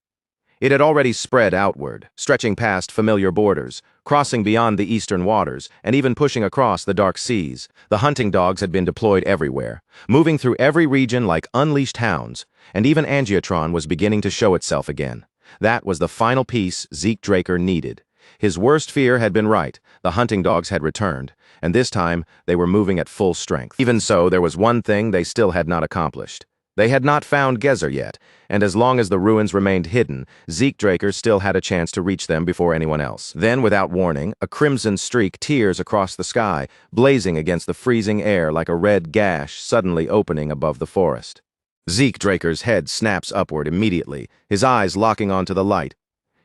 It had already spread outward, stretching past familiar borders, crossing beyond the eastern waters, and even pushing across the dark seas. The hunting dogs had been deployed everywhere, moving through every region like unleashed hounds, and even Angiotron was beginning to show itself again. That was the final piece Zeke Draker needed. His worst fear had been right. The hunting dogs had returned, and this time they were moving at full strength. Even so, there was one thing they still had not accomplished. They had not found Gezer yet, and as long as the ruins remained hidden, Zeke Draker still had a chance to reach them before anyone else. Then, without warning, a crimson streak tears across the sky, blazing against the freezing air like a red gash suddenly opening above the forest. Zeke Draker's head snaps upward immediately, his eyes locking onto the light.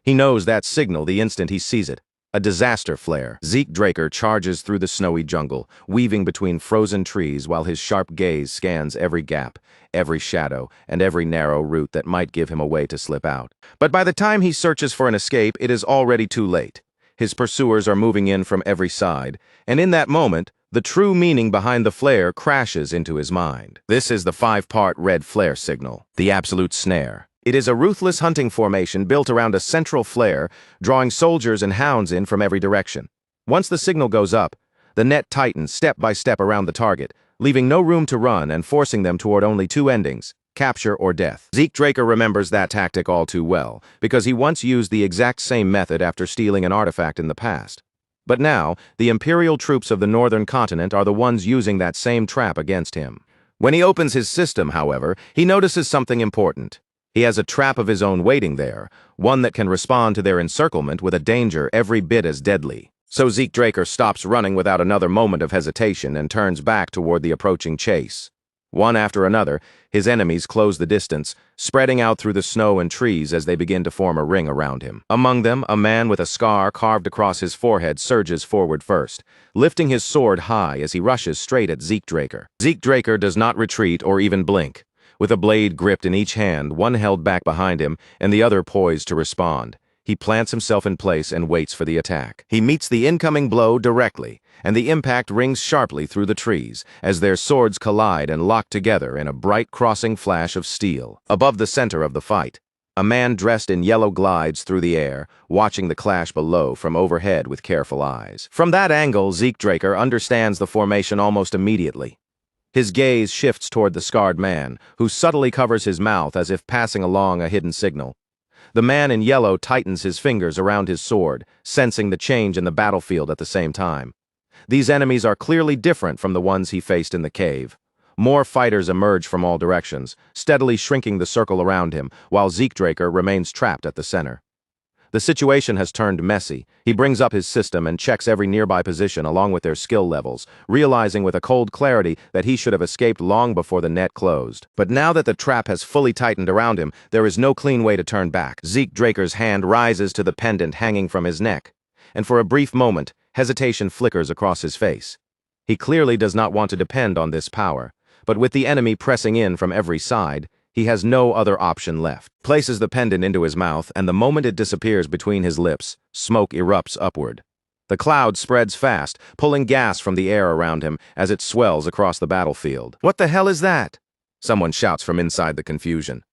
He knows that signal the instant he sees it. A disaster flare. Zeke Draker charges through the snowy jungle, weaving between frozen trees while his sharp gaze scans every gap, every shadow, and every narrow route that might give him a way to slip out. But by the time he searches for an escape, it is already too late. His pursuers are moving in from every side, and in that moment, the true meaning behind the flare crashes into his mind. This is the 5-part red flare signal, the absolute snare. It is a ruthless hunting formation built around a central flare, drawing soldiers and hounds in from every direction. Once the signal goes up, the net tightens step by step around the target, leaving no room to run and forcing them toward only two endings: capture or death. Zeke Draker remembers that tactic all too well, because he once used the exact same method after stealing an artifact in the past. But now, the Imperial troops of the northern continent are the ones using that same trap against him. When he opens his system, however, he notices something important. He has a trap of his own waiting there, one that can respond to their encirclement with a danger every bit as deadly. So Zeke Draker stops running without another moment of hesitation and turns back toward the approaching chase. One after another, his enemies close the distance, spreading out through the snow and trees as they begin to form a ring around him. Among them, a man with a scar carved across his forehead surges forward first, lifting his sword high as he rushes straight at Zeke Draker. Zeke Draker does not retreat or even blink. With a blade gripped in each hand, one held back behind him and the other poised to respond, he plants himself in place and waits for the attack. He meets the incoming blow directly, and the impact rings sharply through the trees as their swords collide and lock together in a bright crossing flash of steel. Above the center of the fight, a man dressed in yellow glides through the air, watching the clash below from overhead with careful eyes. From that angle, Zeke Draker understands the formation almost immediately. His gaze shifts toward the scarred man, who subtly covers his mouth as if passing along a hidden signal. The man in yellow tightens his fingers around his sword, sensing the change in the battlefield at the same time. These enemies are clearly different from the ones he faced in the cave. More fighters emerge from all directions, steadily shrinking the circle around him, while Zeke Draker remains trapped at the center. The situation has turned messy. He brings up his system and checks every nearby position along with their skill levels, realizing with a cold clarity that he should have escaped long before the net closed. But now that the trap has fully tightened around him, there is no clean way to turn back. Zeke Draker's hand rises to the pendant hanging from his neck, and for a brief moment, hesitation flickers across his face. He clearly does not want to depend on this power, but with the enemy pressing in from every side, he has no other option left. Places the pendant into his mouth, and the moment it disappears between his lips, smoke erupts upward. The cloud spreads fast, pulling gas from the air around him as it swells across the battlefield. "What the hell is that?" someone shouts from inside the confusion.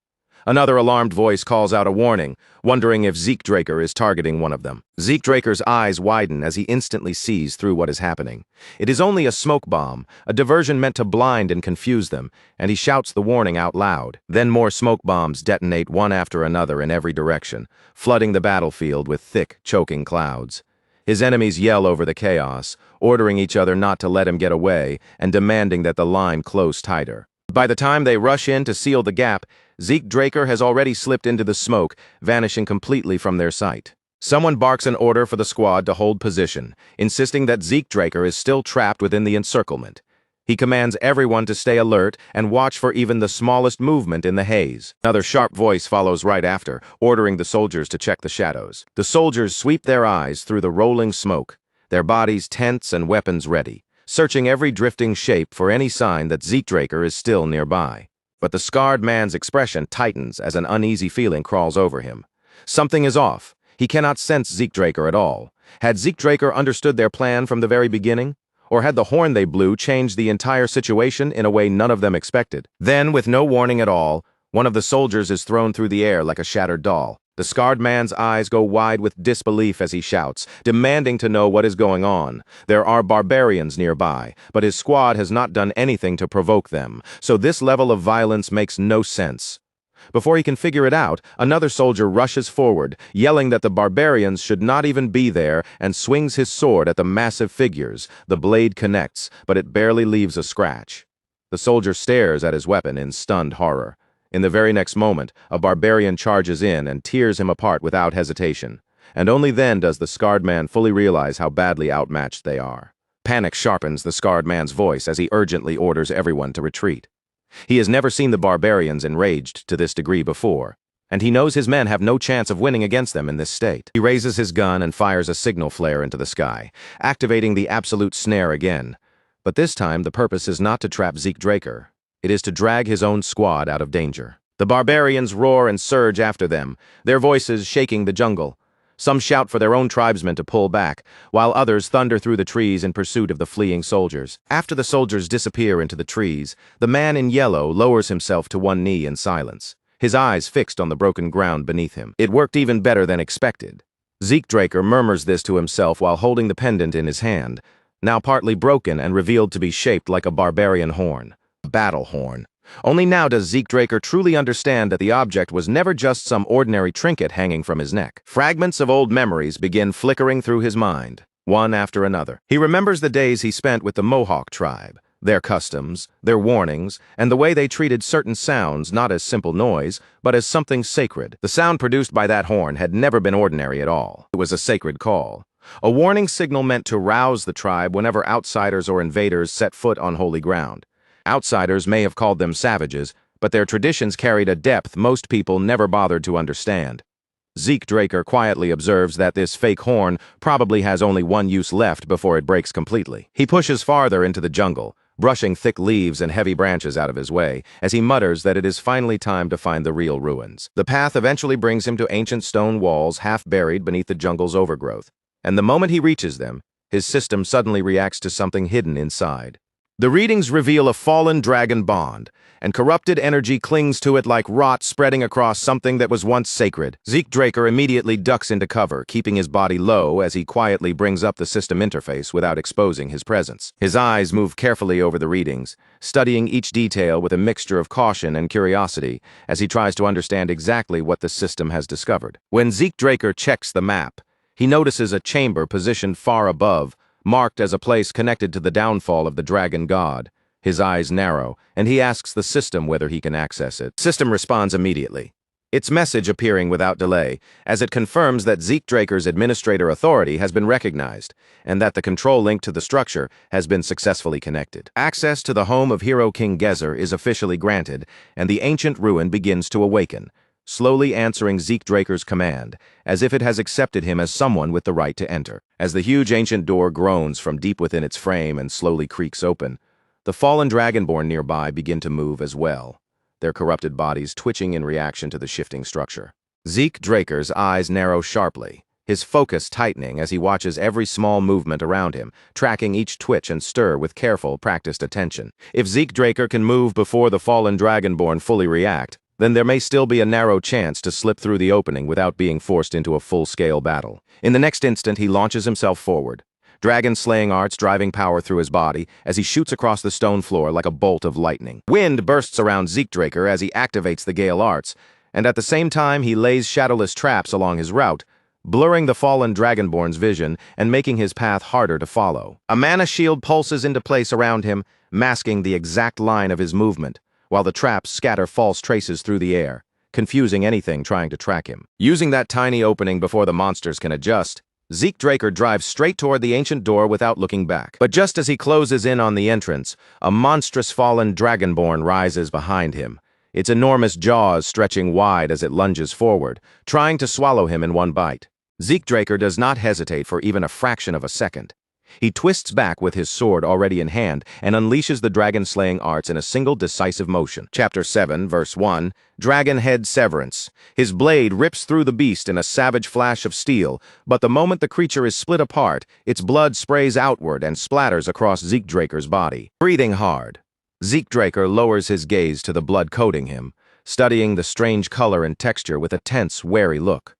Another alarmed voice calls out a warning, wondering if Zeke Draker is targeting one of them. Zeke Draker's eyes widen as he instantly sees through what is happening. It is only a smoke bomb, a diversion meant to blind and confuse them, and he shouts the warning out loud. Then more smoke bombs detonate one after another in every direction, flooding the battlefield with thick, choking clouds. His enemies yell over the chaos, ordering each other not to let him get away and demanding that the line close tighter. By the time they rush in to seal the gap, Zeke Draker has already slipped into the smoke, vanishing completely from their sight. Someone barks an order for the squad to hold position, insisting that Zeke Draker is still trapped within the encirclement. He commands everyone to stay alert and watch for even the smallest movement in the haze. Another sharp voice follows right after, ordering the soldiers to check the shadows. The soldiers sweep their eyes through the rolling smoke, their bodies tense and weapons ready, searching every drifting shape for any sign that Zeke Draker is still nearby. But the scarred man's expression tightens as an uneasy feeling crawls over him. Something is off. He cannot sense Zeke Draker at all. Had Zeke Draker understood their plan from the very beginning? Or had the horn they blew changed the entire situation in a way none of them expected? Then, with no warning at all, one of the soldiers is thrown through the air like a shattered doll. The scarred man's eyes go wide with disbelief as he shouts, demanding to know what is going on. There are barbarians nearby, but his squad has not done anything to provoke them, so this level of violence makes no sense. Before he can figure it out, another soldier rushes forward, yelling that the barbarians should not even be there, and swings his sword at the massive figures. The blade connects, but it barely leaves a scratch. The soldier stares at his weapon in stunned horror. In the very next moment, a barbarian charges in and tears him apart without hesitation. And only then does the scarred man fully realize how badly outmatched they are. Panic sharpens the scarred man's voice as he urgently orders everyone to retreat. He has never seen the barbarians enraged to this degree before, and he knows his men have no chance of winning against them in this state. He raises his gun and fires a signal flare into the sky, activating the absolute snare again. But this time, the purpose is not to trap Zeke Draker. It is to drag his own squad out of danger. The barbarians roar and surge after them, their voices shaking the jungle. Some shout for their own tribesmen to pull back, while others thunder through the trees in pursuit of the fleeing soldiers. After the soldiers disappear into the trees, the man in yellow lowers himself to one knee in silence, his eyes fixed on the broken ground beneath him. It worked even better than expected. Zeke Draker murmurs this to himself while holding the pendant in his hand, now partly broken and revealed to be shaped like a barbarian horn. Battle horn. Only now does Zeke Draker truly understand that the object was never just some ordinary trinket hanging from his neck. Fragments of old memories begin flickering through his mind, one after another. He remembers the days he spent with the Mohawk tribe, their customs, their warnings, and the way they treated certain sounds not as simple noise, but as something sacred. The sound produced by that horn had never been ordinary at all. It was a sacred call. A warning signal meant to rouse the tribe whenever outsiders or invaders set foot on holy ground. Outsiders may have called them savages, but their traditions carried a depth most people never bothered to understand. Zeke Draker quietly observes that this fake horn probably has only one use left before it breaks completely. He pushes farther into the jungle, brushing thick leaves and heavy branches out of his way, as he mutters that it is finally time to find the real ruins. The path eventually brings him to ancient stone walls half buried beneath the jungle's overgrowth, and the moment he reaches them, his system suddenly reacts to something hidden inside. The readings reveal a fallen dragon bond, and corrupted energy clings to it like rot spreading across something that was once sacred. Zeke Draker immediately ducks into cover, keeping his body low as he quietly brings up the system interface without exposing his presence. His eyes move carefully over the readings, studying each detail with a mixture of caution and curiosity as he tries to understand exactly what the system has discovered. When Zeke Draker checks the map, he notices a chamber positioned far above, marked as a place connected to the downfall of the dragon god. His eyes narrow, and he asks the system whether he can access it. System responds immediately, its message appearing without delay, as it confirms that Zeke Draker's administrator authority has been recognized, and that the control link to the structure has been successfully connected. Access to the home of hero King Gezer is officially granted, and the ancient ruin begins to awaken, slowly answering Zeke Draker's command, as if it has accepted him as someone with the right to enter. As the huge ancient door groans from deep within its frame and slowly creaks open, the fallen dragonborn nearby begin to move as well, their corrupted bodies twitching in reaction to the shifting structure. Zeke Draker's eyes narrow sharply, his focus tightening as he watches every small movement around him, tracking each twitch and stir with careful, practiced attention. If Zeke Draker can move before the fallen dragonborn fully react, then there may still be a narrow chance to slip through the opening without being forced into a full-scale battle. In the next instant, he launches himself forward, dragon-slaying arts driving power through his body as he shoots across the stone floor like a bolt of lightning. Wind bursts around Zeke Draker as he activates the Gale arts, and at the same time he lays shadowless traps along his route, blurring the fallen dragonborn's vision and making his path harder to follow. A mana shield pulses into place around him, masking the exact line of his movement, while the traps scatter false traces through the air, confusing anything trying to track him. Using that tiny opening before the monsters can adjust, Zeke Draker drives straight toward the ancient door without looking back. But just as he closes in on the entrance, a monstrous fallen dragonborn rises behind him, its enormous jaws stretching wide as it lunges forward, trying to swallow him in one bite. Zeke Draker does not hesitate for even a fraction of a second. He twists back with his sword already in hand and unleashes the dragon-slaying arts in a single decisive motion. Chapter 7, Verse 1, Dragon Head Severance. His blade rips through the beast in a savage flash of steel, but the moment the creature is split apart, its blood sprays outward and splatters across Zeke Draker's body. Breathing hard, Zeke Draker lowers his gaze to the blood coating him, studying the strange color and texture with a tense, wary look.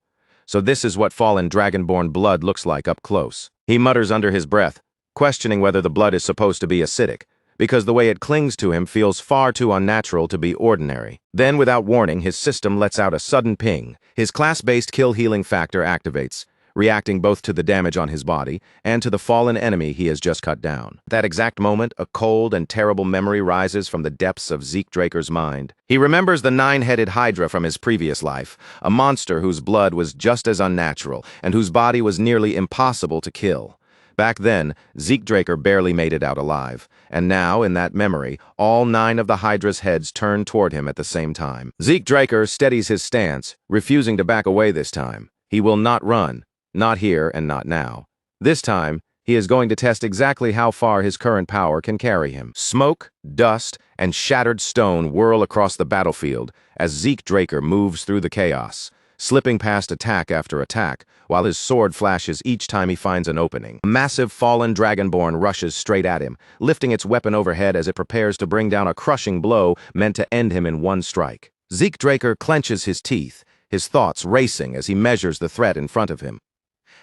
So this is what fallen dragonborn blood looks like up close. He mutters under his breath, questioning whether the blood is supposed to be acidic, because the way it clings to him feels far too unnatural to be ordinary. Then, without warning, his system lets out a sudden ping. His class-based kill healing factor activates, reacting both to the damage on his body and to the fallen enemy he has just cut down. At that exact moment, a cold and terrible memory rises from the depths of Zeke Draker's mind. He remembers the nine-headed Hydra from his previous life, a monster whose blood was just as unnatural and whose body was nearly impossible to kill. Back then, Zeke Draker barely made it out alive, and now, in that memory, all 9 of the Hydra's heads turn toward him at the same time. Zeke Draker steadies his stance, refusing to back away this time. He will not run. Not here and not now. This time, he is going to test exactly how far his current power can carry him. Smoke, dust, and shattered stone whirl across the battlefield as Zeke Draker moves through the chaos, slipping past attack after attack, while his sword flashes each time he finds an opening. A massive fallen dragonborn rushes straight at him, lifting its weapon overhead as it prepares to bring down a crushing blow meant to end him in one strike. Zeke Draker clenches his teeth, his thoughts racing as he measures the threat in front of him.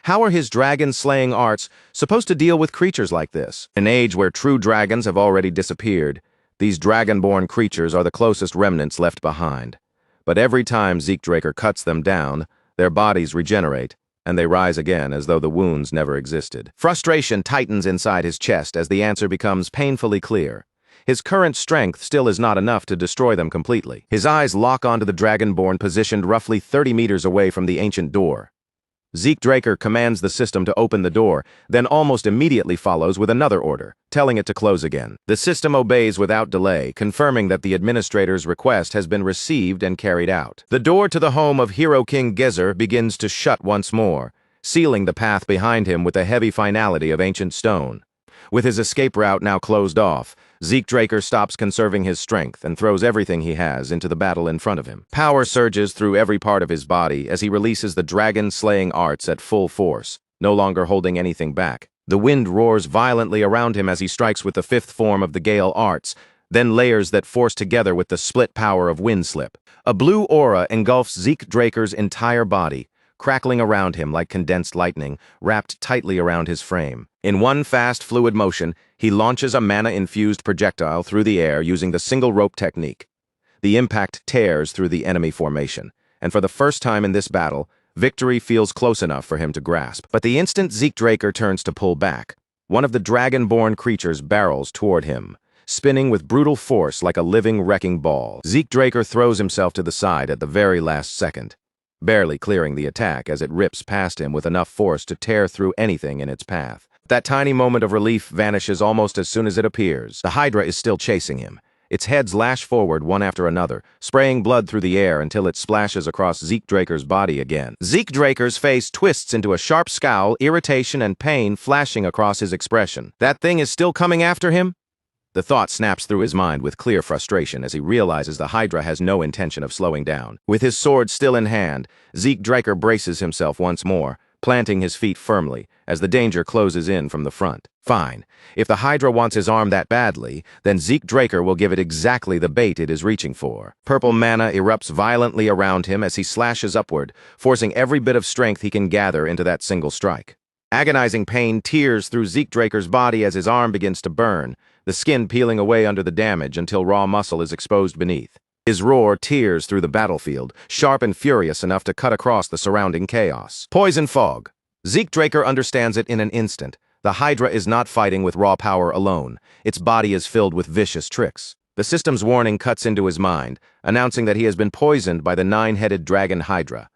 How are his dragon-slaying arts supposed to deal with creatures like this? In an age where true dragons have already disappeared, these dragonborn creatures are the closest remnants left behind. But every time Zeke Draker cuts them down, their bodies regenerate, and they rise again as though the wounds never existed. Frustration tightens inside his chest as the answer becomes painfully clear. His current strength still is not enough to destroy them completely. His eyes lock onto the dragonborn positioned roughly 30 meters away from the ancient door. Zeke Draker commands the system to open the door, then almost immediately follows with another order, telling it to close again. The system obeys without delay, confirming that the administrator's request has been received and carried out. The door to the home of Hero King Gezer begins to shut once more, sealing the path behind him with the heavy finality of ancient stone. With his escape route now closed off, Zeke Draker stops conserving his strength and throws everything he has into the battle in front of him. Power surges through every part of his body as he releases the dragon-slaying arts at full force, no longer holding anything back. The wind roars violently around him as he strikes with the 5th form of the Gale arts, then layers that force together with the split power of Windslip. A blue aura engulfs Zeke Draker's entire body, crackling around him like condensed lightning, wrapped tightly around his frame. In one fast, fluid motion, he launches a mana-infused projectile through the air using the single rope technique. The impact tears through the enemy formation, and for the first time in this battle, victory feels close enough for him to grasp. But the instant Zeke Draker turns to pull back, one of the dragon-born creatures barrels toward him, spinning with brutal force like a living wrecking ball. Zeke Draker throws himself to the side at the very last second, barely clearing the attack as it rips past him with enough force to tear through anything in its path. That tiny moment of relief vanishes almost as soon as it appears. The Hydra is still chasing him. Its heads lash forward one after another, spraying blood through the air until it splashes across Zeke Draker's body again. Zeke Draker's face twists into a sharp scowl, irritation and pain flashing across his expression. That thing is still coming after him? The thought snaps through his mind with clear frustration as he realizes the Hydra has no intention of slowing down. With his sword still in hand, Zeke Draker braces himself once more, planting his feet firmly as the danger closes in from the front. Fine. If the Hydra wants his arm that badly, then Zeke Draker will give it exactly the bait it is reaching for. Purple mana erupts violently around him as he slashes upward, forcing every bit of strength he can gather into that single strike. Agonizing pain tears through Zeke Draker's body as his arm begins to burn, the skin peeling away under the damage until raw muscle is exposed beneath. His roar tears through the battlefield, sharp and furious enough to cut across the surrounding chaos. Poison fog. Zeke Draker understands it in an instant. The Hydra is not fighting with raw power alone. Its body is filled with vicious tricks. The system's warning cuts into his mind, announcing that he has been poisoned by the 9-headed dragon Hydra.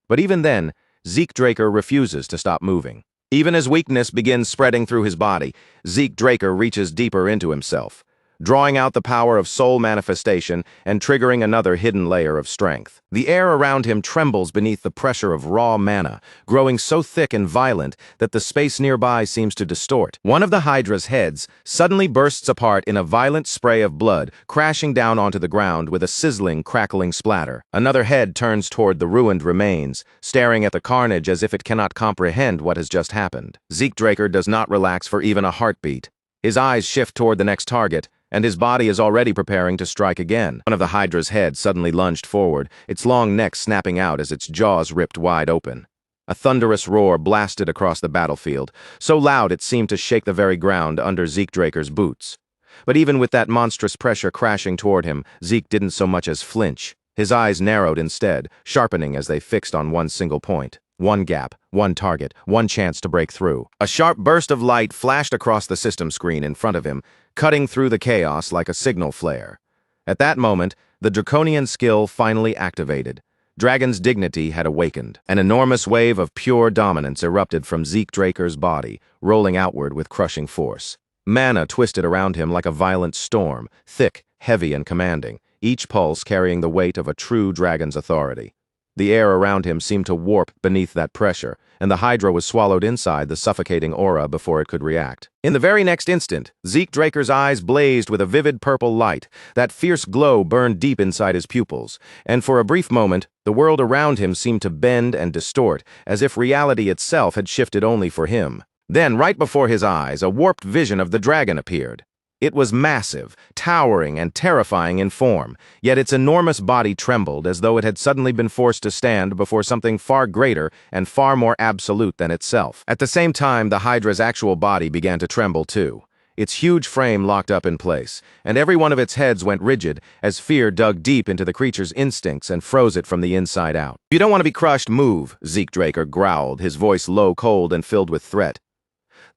But even then, Zeke Draker refuses to stop moving. Even as weakness begins spreading through his body, Zeke Draker reaches deeper into himself. drawing out the power of soul manifestation and triggering another hidden layer of strength. The air around him trembles beneath the pressure of raw mana, growing so thick and violent that the space nearby seems to distort. One of the Hydra's heads suddenly bursts apart in a violent spray of blood, crashing down onto the ground with a sizzling, crackling splatter. Another head turns toward the ruined remains, staring at the carnage as if it cannot comprehend what has just happened. Zeke Draker does not relax for even a heartbeat. His eyes shift toward the next target, and his body is already preparing to strike again. One of the Hydra's heads suddenly lunged forward, its long neck snapping out as its jaws ripped wide open. A thunderous roar blasted across the battlefield, so loud it seemed to shake the very ground under Zeke Draker's boots. But even with that monstrous pressure crashing toward him, Zeke didn't so much as flinch. His eyes narrowed instead, sharpening as they fixed on one single point. One gap, one target, one chance to break through. A sharp burst of light flashed across the system screen in front of him, cutting through the chaos like a signal flare. At that moment, the draconian skill finally activated. Dragon's dignity had awakened. An enormous wave of pure dominance erupted from Zeke Draker's body, rolling outward with crushing force. Mana twisted around him like a violent storm, thick, heavy, and commanding, each pulse carrying the weight of a true dragon's authority. The air around him seemed to warp beneath that pressure, and the Hydra was swallowed inside the suffocating aura before it could react. In the very next instant, Zeke Draker's eyes blazed with a vivid purple light. That fierce glow burned deep inside his pupils, and for a brief moment, the world around him seemed to bend and distort, as if reality itself had shifted only for him. Then, right before his eyes, a warped vision of the dragon appeared. It was massive, towering, and terrifying in form, yet its enormous body trembled as though it had suddenly been forced to stand before something far greater and far more absolute than itself. At the same time, the Hydra's actual body began to tremble too. Its huge frame locked up in place, and every one of its heads went rigid as fear dug deep into the creature's instincts and froze it from the inside out. "If you don't want to be crushed, move," Zeke Draker growled, his voice low, cold, and filled with threat.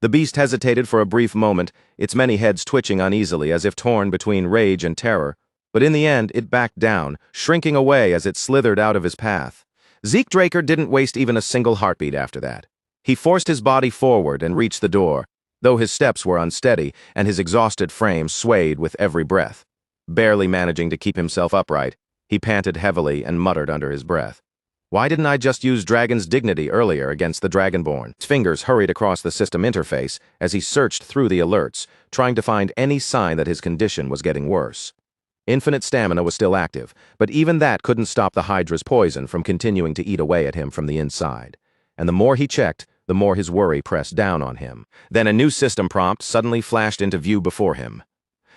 The beast hesitated for a brief moment, its many heads twitching uneasily as if torn between rage and terror. But in the end, it backed down, shrinking away as it slithered out of his path. Zeke Draker didn't waste even a single heartbeat after that. He forced his body forward and reached the door, though his steps were unsteady and his exhausted frame swayed with every breath. Barely managing to keep himself upright, he panted heavily and muttered under his breath. Why didn't I just use Dragon's dignity earlier against the Dragonborn? His fingers hurried across the system interface as he searched through the alerts, trying to find any sign that his condition was getting worse. Infinite stamina was still active, but even that couldn't stop the Hydra's poison from continuing to eat away at him from the inside. And the more he checked, the more his worry pressed down on him. Then a new system prompt suddenly flashed into view before him.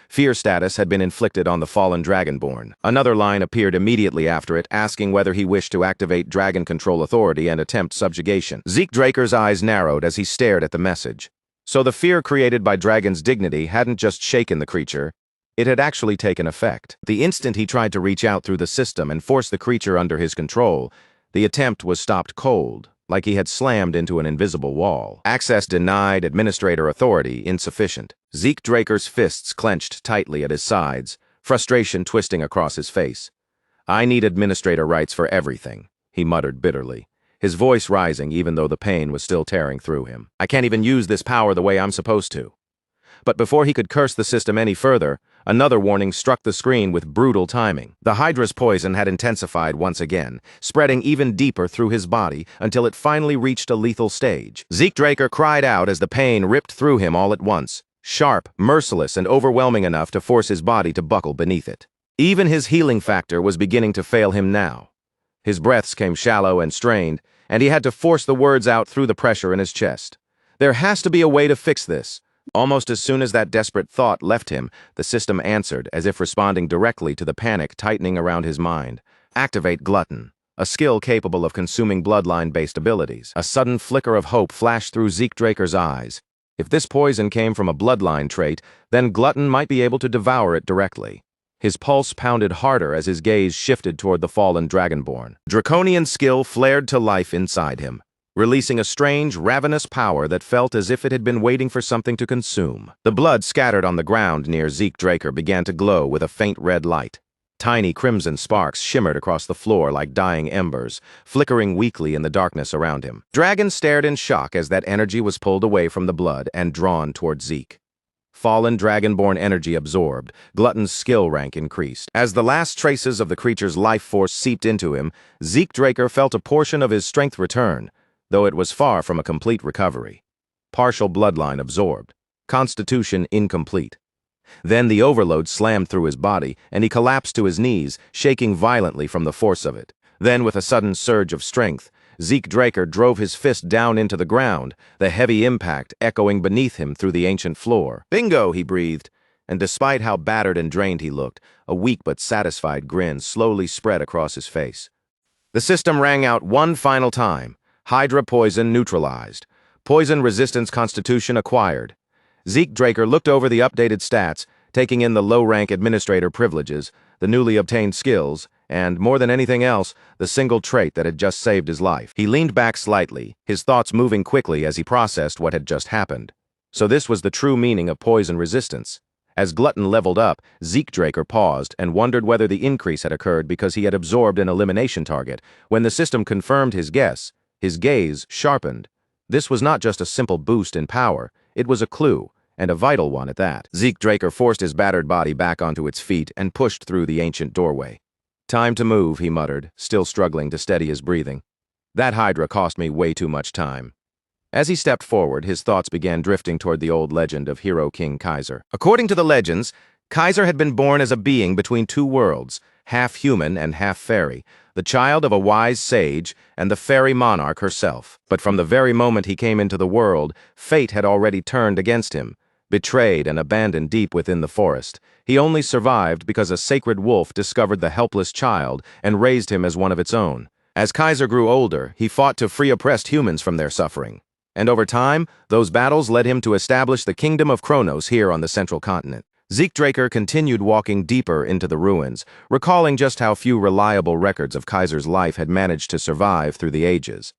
Fear status had been inflicted on the fallen Dragonborn. Another line appeared immediately after it, asking whether he wished to activate Dragon Control Authority and attempt subjugation. Zeke Draker's eyes narrowed as he stared at the message. So the fear created by Dragon's dignity hadn't just shaken the creature, it had actually taken effect. The instant he tried to reach out through the system and force the creature under his control, the attempt was stopped cold, like he had slammed into an invisible wall. Access denied, administrator authority insufficient. Zeke Draker's fists clenched tightly at his sides, frustration twisting across his face. "I need administrator rights for everything," he muttered bitterly, his voice rising even though the pain was still tearing through him. "I can't even use this power the way I'm supposed to." But before he could curse the system any further, another warning struck the screen with brutal timing. The Hydra's poison had intensified once again, spreading even deeper through his body until it finally reached a lethal stage. Zeke Draker cried out as the pain ripped through him all at once, sharp, merciless, and overwhelming enough to force his body to buckle beneath it. Even his healing factor was beginning to fail him now. His breaths came shallow and strained, and he had to force the words out through the pressure in his chest. There has to be a way to fix this. Almost as soon as that desperate thought left him, the system answered, as if responding directly to the panic tightening around his mind. Activate Glutton, a skill capable of consuming bloodline-based abilities. A sudden flicker of hope flashed through Zeke Draker's eyes. If this poison came from a bloodline trait, then Glutton might be able to devour it directly. His pulse pounded harder as his gaze shifted toward the fallen Dragonborn. Draconian skill flared to life inside him, releasing a strange, ravenous power that felt as if it had been waiting for something to consume. The blood scattered on the ground near Zeke Draker began to glow with a faint red light. Tiny crimson sparks shimmered across the floor like dying embers, flickering weakly in the darkness around him. Dragon stared in shock as that energy was pulled away from the blood and drawn toward Zeke. fallen dragonborn energy absorbed, Glutton's skill rank increased. As the last traces of the creature's life force seeped into him, Zeke Draker felt a portion of his strength return, though it was far from a complete recovery. Partial bloodline absorbed. Constitution incomplete. Then the overload slammed through his body, and he collapsed to his knees, shaking violently from the force of it. Then, with a sudden surge of strength, Zeke Draker drove his fist down into the ground, the heavy impact echoing beneath him through the ancient floor. "Bingo!" he breathed, and despite how battered and drained he looked, a weak but satisfied grin slowly spread across his face. The system rang out one final time. Hydra poison neutralized. Poison resistance constitution acquired. Zeke Draker looked over the updated stats, taking in the low-rank administrator privileges, the newly obtained skills, and, more than anything else, the single trait that had just saved his life. He leaned back slightly, his thoughts moving quickly as he processed what had just happened. So this was the true meaning of poison resistance. As Glutton leveled up, Zeke Draker paused and wondered whether the increase had occurred because he had absorbed an elimination target. When the system confirmed his guess, his gaze sharpened. This was not just a simple boost in power, it was a clue, and a vital one at that. Zeke Draker forced his battered body back onto its feet and pushed through the ancient doorway. "Time to move," he muttered, still struggling to steady his breathing. "That Hydra cost me way too much time." As he stepped forward, his thoughts began drifting toward the old legend of Hero King Kaiser. According to the legends, Kaiser had been born as a being between two worlds, half human and half fairy, the child of a wise sage and the fairy monarch herself. But from the very moment he came into the world, fate had already turned against him. Betrayed and abandoned deep within the forest, he only survived because a sacred wolf discovered the helpless child and raised him as one of its own. As Kaiser grew older, he fought to free oppressed humans from their suffering. And over time, those battles led him to establish the Kingdom of Kronos here on the central continent. Zeke Draker continued walking deeper into the ruins, recalling just how few reliable records of Kaiser's life had managed to survive through the ages.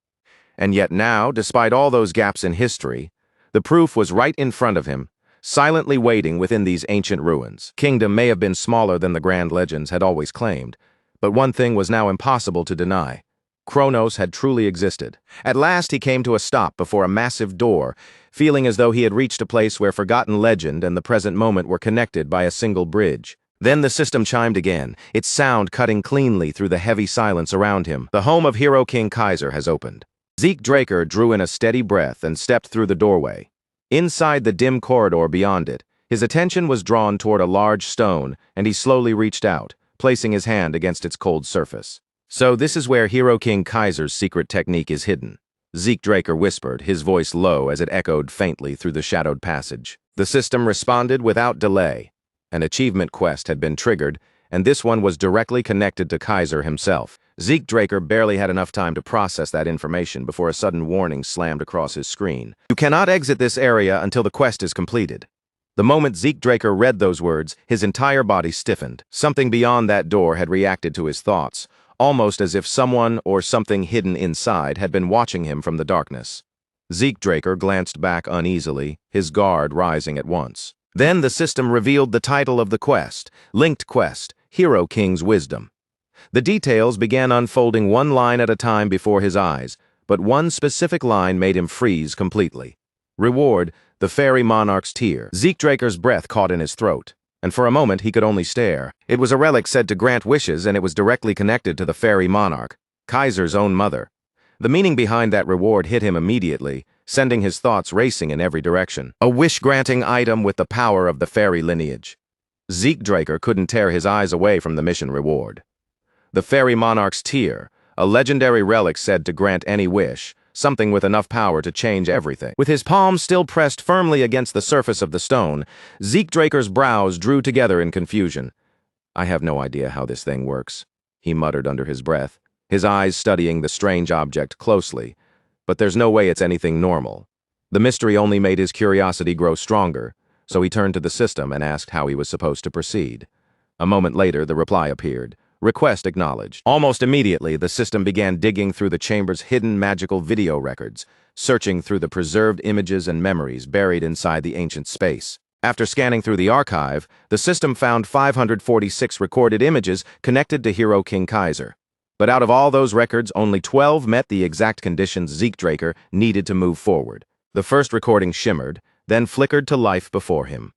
And yet now, despite all those gaps in history, the proof was right in front of him, silently waiting within these ancient ruins. Kingdom may have been smaller than the grand legends had always claimed, but one thing was now impossible to deny. Kronos had truly existed. At last he came to a stop before a massive door, feeling as though he had reached a place where forgotten legend and the present moment were connected by a single bridge. Then the system chimed again, its sound cutting cleanly through the heavy silence around him. "The home of Hero King Kaiser has opened." Zeke Draker drew in a steady breath and stepped through the doorway. Inside the dim corridor beyond it, his attention was drawn toward a large stone, and he slowly reached out, placing his hand against its cold surface. "So this is where Hero King Kaiser's secret technique is hidden," Zeke Draker whispered, his voice low as it echoed faintly through the shadowed passage. The system responded without delay. An achievement quest had been triggered, and this one was directly connected to Kaiser himself. Zeke Draker barely had enough time to process that information before a sudden warning slammed across his screen. "You cannot exit this area until the quest is completed." The moment Zeke Draker read those words, his entire body stiffened. Something beyond that door had reacted to his thoughts, almost as if someone or something hidden inside had been watching him from the darkness. Zeke Draker glanced back uneasily, his guard rising at once. Then the system revealed the title of the quest, Linked Quest, Hero King's Wisdom. The details began unfolding one line at a time before his eyes, but one specific line made him freeze completely. Reward, the Fairy Monarch's Tear. Zeke Draker's breath caught in his throat, and for a moment he could only stare. It was a relic said to grant wishes, and it was directly connected to the Fairy Monarch, Kaiser's own mother. The meaning behind that reward hit him immediately, sending his thoughts racing in every direction. A wish-granting item with the power of the fairy lineage. Zeke Draker couldn't tear his eyes away from the mission reward. The Fairy Monarch's Tear, a legendary relic said to grant any wish, something with enough power to change everything. With his palms still pressed firmly against the surface of the stone, Zeke Draker's brows drew together in confusion. "I have no idea how this thing works," he muttered under his breath, his eyes studying the strange object closely. "But there's no way it's anything normal." The mystery only made his curiosity grow stronger, so he turned to the system and asked how he was supposed to proceed. A moment later, the reply appeared. Request acknowledged. Almost immediately, the system began digging through the chamber's hidden magical video records, searching through the preserved images and memories buried inside the ancient space. After scanning through the archive, the system found 546 recorded images connected to Hero King Kaiser. But out of all those records, only 12 met the exact conditions Zeke Draker needed to move forward. The first recording shimmered, then flickered to life before him.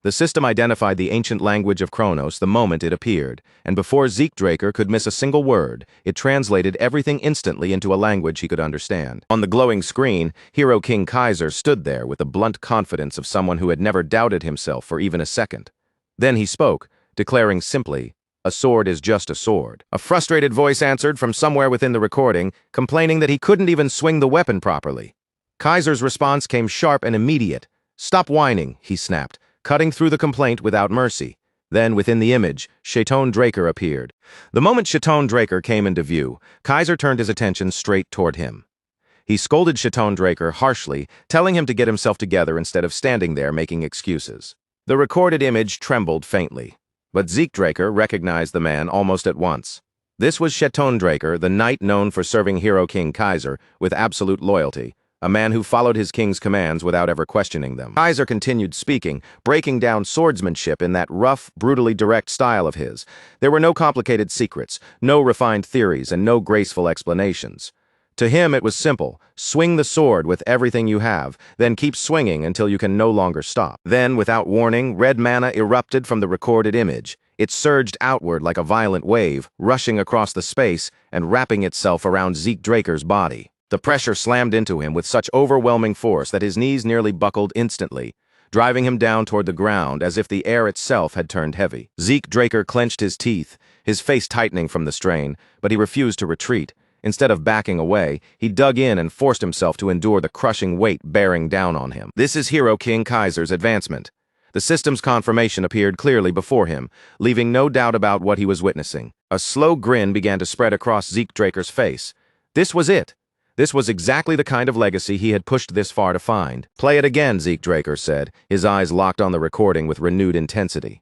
The system identified the ancient language of Kronos the moment it appeared, and before Zeke Draker could miss a single word, it translated everything instantly into a language he could understand. On the glowing screen, Hero King Kaiser stood there with the blunt confidence of someone who had never doubted himself for even a second. Then he spoke, declaring simply, "A sword is just a sword." A frustrated voice answered from somewhere within the recording, complaining that he couldn't even swing the weapon properly. Kaiser's response came sharp and immediate. "Stop whining," he snapped, cutting through the complaint without mercy. Then, within the image, Chaton Draker appeared. The moment Chaton Draker came into view, Kaiser turned his attention straight toward him. He scolded Chaton Draker harshly, telling him to get himself together instead of standing there making excuses. The recorded image trembled faintly, but Zeke Draker recognized the man almost at once. This was Chaton Draker, the knight known for serving Hero King Kaiser with absolute loyalty, a man who followed his king's commands without ever questioning them. Kaiser continued speaking, breaking down swordsmanship in that rough, brutally direct style of his. There were no complicated secrets, no refined theories, and no graceful explanations. To him, it was simple. Swing the sword with everything you have, then keep swinging until you can no longer stop. Then, without warning, red mana erupted from the recorded image. It surged outward like a violent wave, rushing across the space and wrapping itself around Zeke Draker's body. The pressure slammed into him with such overwhelming force that his knees nearly buckled instantly, driving him down toward the ground as if the air itself had turned heavy. Zeke Draker clenched his teeth, his face tightening from the strain, but he refused to retreat. Instead of backing away, he dug in and forced himself to endure the crushing weight bearing down on him. This is Hero King Kaiser's advancement. The system's confirmation appeared clearly before him, leaving no doubt about what he was witnessing. A slow grin began to spread across Zeke Draker's face. This was it. This was exactly the kind of legacy he had pushed this far to find. "Play it again," Zeke Draker said, his eyes locked on the recording with renewed intensity.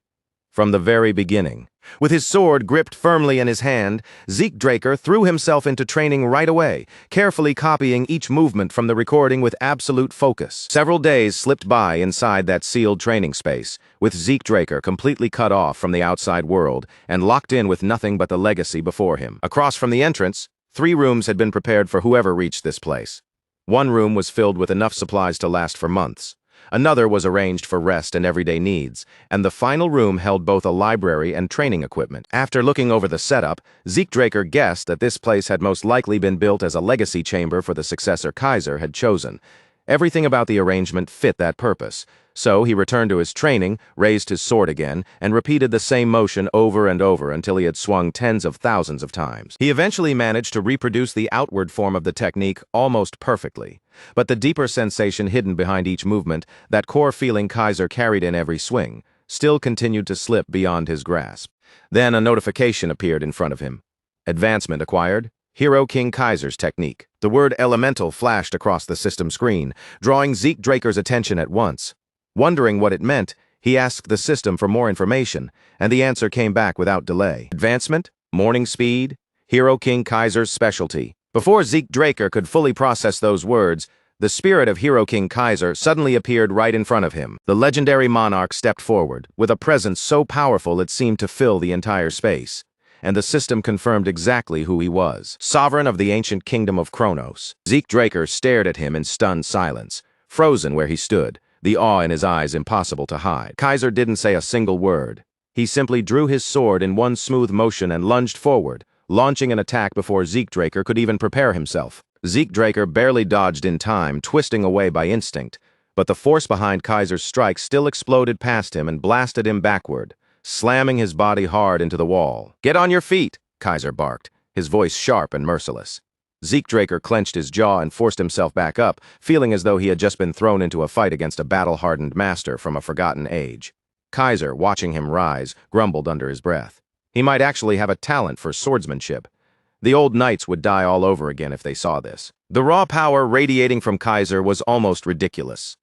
From the very beginning. With his sword gripped firmly in his hand, Zeke Draker threw himself into training right away, carefully copying each movement from the recording with absolute focus. Several days slipped by inside that sealed training space, with Zeke Draker completely cut off from the outside world and locked in with nothing but the legacy before him. Across from the entrance, 3 rooms had been prepared for whoever reached this place. One room was filled with enough supplies to last for months. Another was arranged for rest and everyday needs, and the final room held both a library and training equipment. After looking over the setup, Zeke Draker guessed that this place had most likely been built as a legacy chamber for the successor Kaiser had chosen. Everything about the arrangement fit that purpose. So he returned to his training, raised his sword again, and repeated the same motion over and over until he had swung tens of thousands of times. He eventually managed to reproduce the outward form of the technique almost perfectly. But the deeper sensation hidden behind each movement, that core feeling Kaiser carried in every swing, still continued to slip beyond his grasp. Then a notification appeared in front of him. Advancement acquired. Hero King Kaiser's technique. The word elemental flashed across the system screen, drawing Zeke Draker's attention at once. Wondering what it meant, he asked the system for more information, and the answer came back without delay. Advancement, morning speed, Hero King Kaiser's specialty. Before Zeke Draker could fully process those words, the spirit of Hero King Kaiser suddenly appeared right in front of him. The legendary monarch stepped forward, with a presence so powerful it seemed to fill the entire space. And the system confirmed exactly who he was. Sovereign of the ancient kingdom of Kronos. Zeke Draker stared at him in stunned silence, frozen where he stood, the awe in his eyes impossible to hide. Kaiser didn't say a single word. He simply drew his sword in one smooth motion and lunged forward, launching an attack before Zeke Draker could even prepare himself. Zeke Draker barely dodged in time, twisting away by instinct, but the force behind Kaiser's strike still exploded past him and blasted him backward, slamming his body hard into the wall. "Get on your feet," Kaiser barked, his voice sharp and merciless. Zeke Draker clenched his jaw and forced himself back up, feeling as though he had just been thrown into a fight against a battle-hardened master from a forgotten age. Kaiser, watching him rise, grumbled under his breath. He might actually have a talent for swordsmanship. The old knights would die all over again if they saw this. The raw power radiating from Kaiser was almost ridiculous.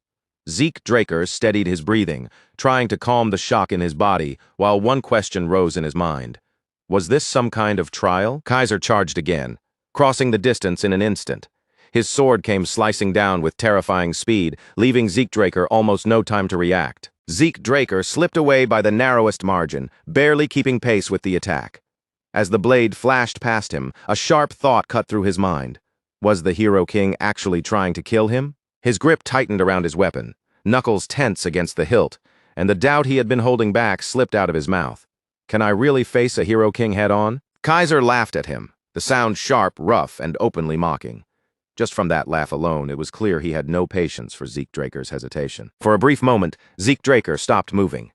Zeke Draker steadied his breathing, trying to calm the shock in his body, while one question rose in his mind. Was this some kind of trial? Kaiser charged again, crossing the distance in an instant. His sword came slicing down with terrifying speed, leaving Zeke Draker almost no time to react. Zeke Draker slipped away by the narrowest margin, barely keeping pace with the attack. As the blade flashed past him, a sharp thought cut through his mind. Was the Hero King actually trying to kill him? His grip tightened around his weapon, knuckles tense against the hilt, and the doubt he had been holding back slipped out of his mouth. Can I really face a Hero King head-on? Kaiser laughed at him, the sound sharp, rough, and openly mocking. Just from that laugh alone, it was clear he had no patience for Zeke Draker's hesitation. For a brief moment, Zeke Draker stopped moving.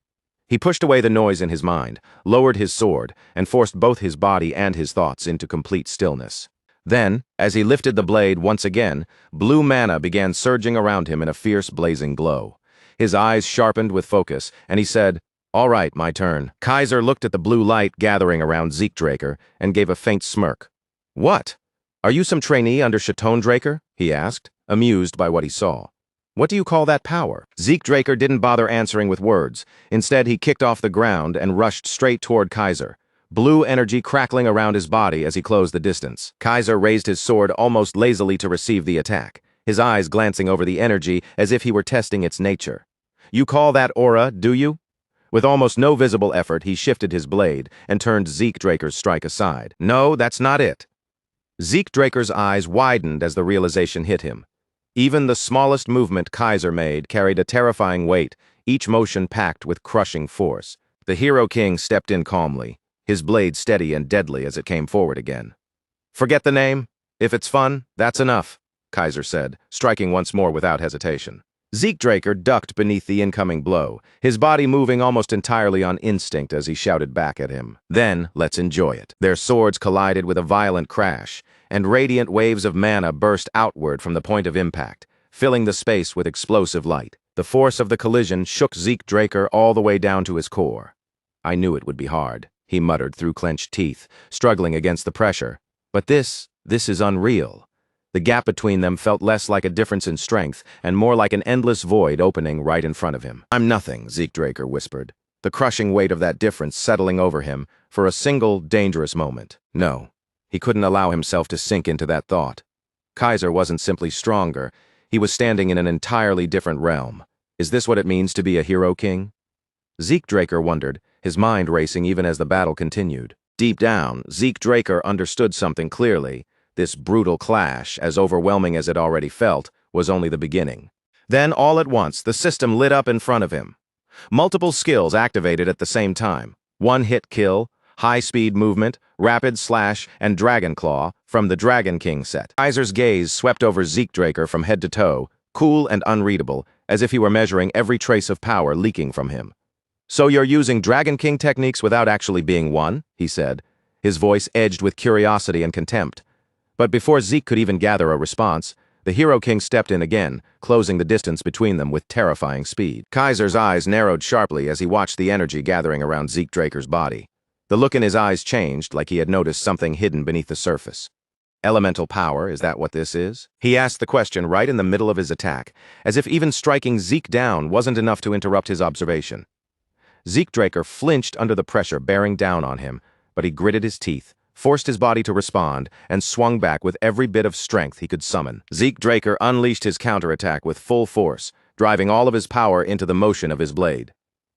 He pushed away the noise in his mind, lowered his sword, and forced both his body and his thoughts into complete stillness. Then, as he lifted the blade once again, blue mana began surging around him in a fierce, blazing glow. His eyes sharpened with focus, and he said, "All right, my turn." Kaiser looked at the blue light gathering around Zeke Draker and gave a faint smirk. "What? Are you some trainee under Chaton Draker?" he asked, amused by what he saw. "What do you call that power?" Zeke Draker didn't bother answering with words. Instead, he kicked off the ground and rushed straight toward Kaiser, blue energy crackling around his body as he closed the distance. Kaiser raised his sword almost lazily to receive the attack, his eyes glancing over the energy as if he were testing its nature. "You call that aura, do you?" With almost no visible effort, he shifted his blade and turned Zeke Draker's strike aside. "No, that's not it." Zeke Draker's eyes widened as the realization hit him. Even the smallest movement Kaiser made carried a terrifying weight, each motion packed with crushing force. The Hero King stepped in calmly, his blade steady and deadly as it came forward again. "Forget the name. If it's fun, that's enough," Kaiser said, striking once more without hesitation. Zeke Draker ducked beneath the incoming blow, his body moving almost entirely on instinct as he shouted back at him. "Then, let's enjoy it." Their swords collided with a violent crash, and radiant waves of mana burst outward from the point of impact, filling the space with explosive light. The force of the collision shook Zeke Draker all the way down to his core. "I knew it would be hard," he muttered through clenched teeth, struggling against the pressure. "But this is unreal." The gap between them felt less like a difference in strength and more like an endless void opening right in front of him. "I'm nothing," Zeke Draker whispered, the crushing weight of that difference settling over him for a single, dangerous moment. No, he couldn't allow himself to sink into that thought. Kaiser wasn't simply stronger, he was standing in an entirely different realm. Is this what it means to be a Hero King? Zeke Draker wondered, his mind racing even as the battle continued. Deep down, Zeke Draker understood something clearly. This brutal clash, as overwhelming as it already felt, was only the beginning. Then, all at once, the system lit up in front of him. Multiple skills activated at the same time. One-hit kill, high-speed movement, rapid slash, and dragon claw from the Dragon King set. Kaiser's gaze swept over Zeke Draker from head to toe, cool and unreadable, as if he were measuring every trace of power leaking from him. "So you're using Dragon King techniques without actually being one?" he said, his voice edged with curiosity and contempt. But before Zeke could even gather a response, the Hero King stepped in again, closing the distance between them with terrifying speed. Kaiser's eyes narrowed sharply as he watched the energy gathering around Zeke Draker's body. The look in his eyes changed, like he had noticed something hidden beneath the surface. "Elemental power, is that what this is?" He asked the question right in the middle of his attack, as if even striking Zeke down wasn't enough to interrupt his observation. Zeke Draker flinched under the pressure bearing down on him, but he gritted his teeth, forced his body to respond, and swung back with every bit of strength he could summon. Zeke Draker unleashed his counterattack with full force, driving all of his power into the motion of his blade.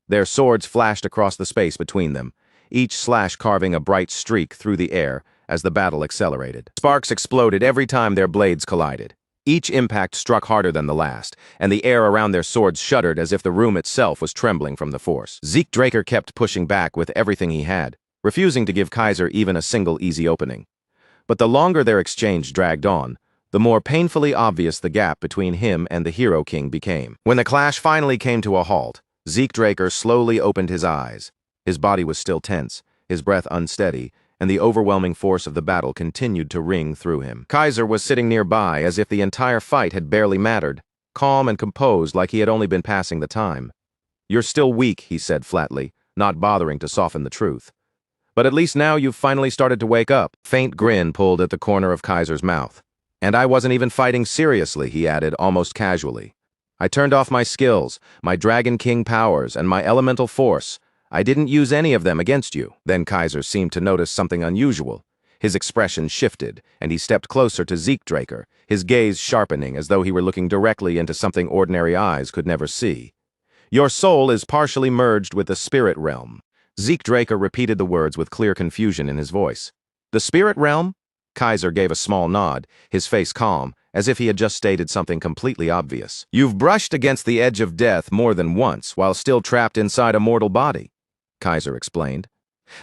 Their swords flashed across the space between them, each slash carving a bright streak through the air as the battle accelerated. Sparks exploded every time their blades collided. Each impact struck harder than the last, and the air around their swords shuddered as if the room itself was trembling from the force. Zeke Draker kept pushing back with everything he had, refusing to give Kaiser even a single easy opening. But the longer their exchange dragged on, the more painfully obvious the gap between him and the Hero King became. When the clash finally came to a halt, Zeke Draker slowly opened his eyes. His body was still tense, his breath unsteady, and the overwhelming force of the battle continued to ring through him. Kaiser was sitting nearby as if the entire fight had barely mattered, calm and composed like he had only been passing the time. "You're still weak," he said flatly, not bothering to soften the truth. "But at least now you've finally started to wake up." Faint grin pulled at the corner of Kaiser's mouth. "And I wasn't even fighting seriously," he added almost casually. "I turned off my skills, my Dragon King powers, and my elemental force. I didn't use any of them against you." Then Kaiser seemed to notice something unusual. His expression shifted, and he stepped closer to Zeke Draker, his gaze sharpening as though he were looking directly into something ordinary eyes could never see. "Your soul is partially merged with the spirit realm." Zeke Draker repeated the words with clear confusion in his voice. "The spirit realm?" Kaiser gave a small nod, his face calm, as if he had just stated something completely obvious. You've brushed against the edge of death more than once while still trapped inside a mortal body, Kaiser explained.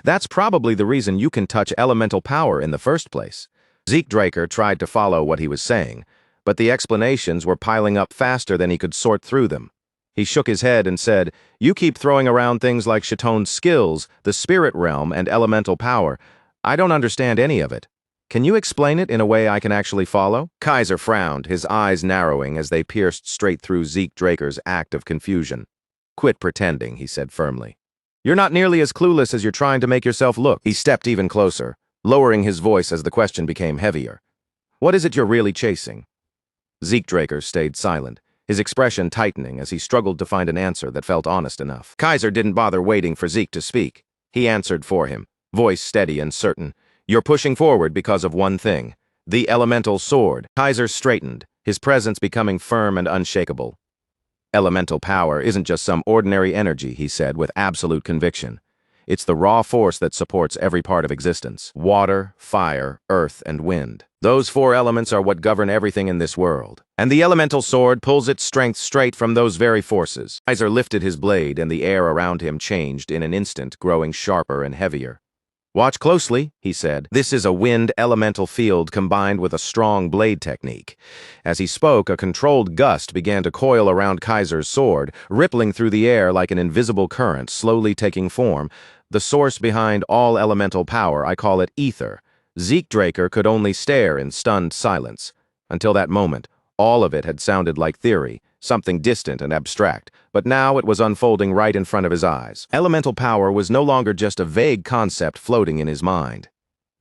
That's probably the reason you can touch elemental power in the first place. Zeke Draker tried to follow what he was saying, but the explanations were piling up faster than he could sort through them. He shook his head and said, You keep throwing around things like Chaton's skills, the spirit realm, and elemental power. I don't understand any of it. Can you explain it in a way I can actually follow? Kaiser frowned, his eyes narrowing as they pierced straight through Zeke Draker's act of confusion. Quit pretending, he said firmly. You're not nearly as clueless as you're trying to make yourself look. He stepped even closer, lowering his voice as the question became heavier. What is it you're really chasing? Zeke Draker stayed silent, his expression tightening as he struggled to find an answer that felt honest enough. Kaiser didn't bother waiting for Zeke to speak. He answered for him, voice steady and certain. You're pushing forward because of one thing, the elemental sword. Kaiser straightened, his presence becoming firm and unshakable. Elemental power isn't just some ordinary energy, he said with absolute conviction. It's the raw force that supports every part of existence. Water, fire, earth, and wind. Those four elements are what govern everything in this world. And the elemental sword pulls its strength straight from those very forces. Kaiser lifted his blade and the air around him changed in an instant, growing sharper and heavier. Watch closely, he said. This is a wind elemental field combined with a strong blade technique. As he spoke, a controlled gust began to coil around Kaiser's sword, rippling through the air like an invisible current, slowly taking form. The source behind all elemental power, I call it ether. Zeke Draker could only stare in stunned silence. Until that moment, all of it had sounded like theory, something distant and abstract, but now it was unfolding right in front of his eyes. Elemental power was no longer just a vague concept floating in his mind.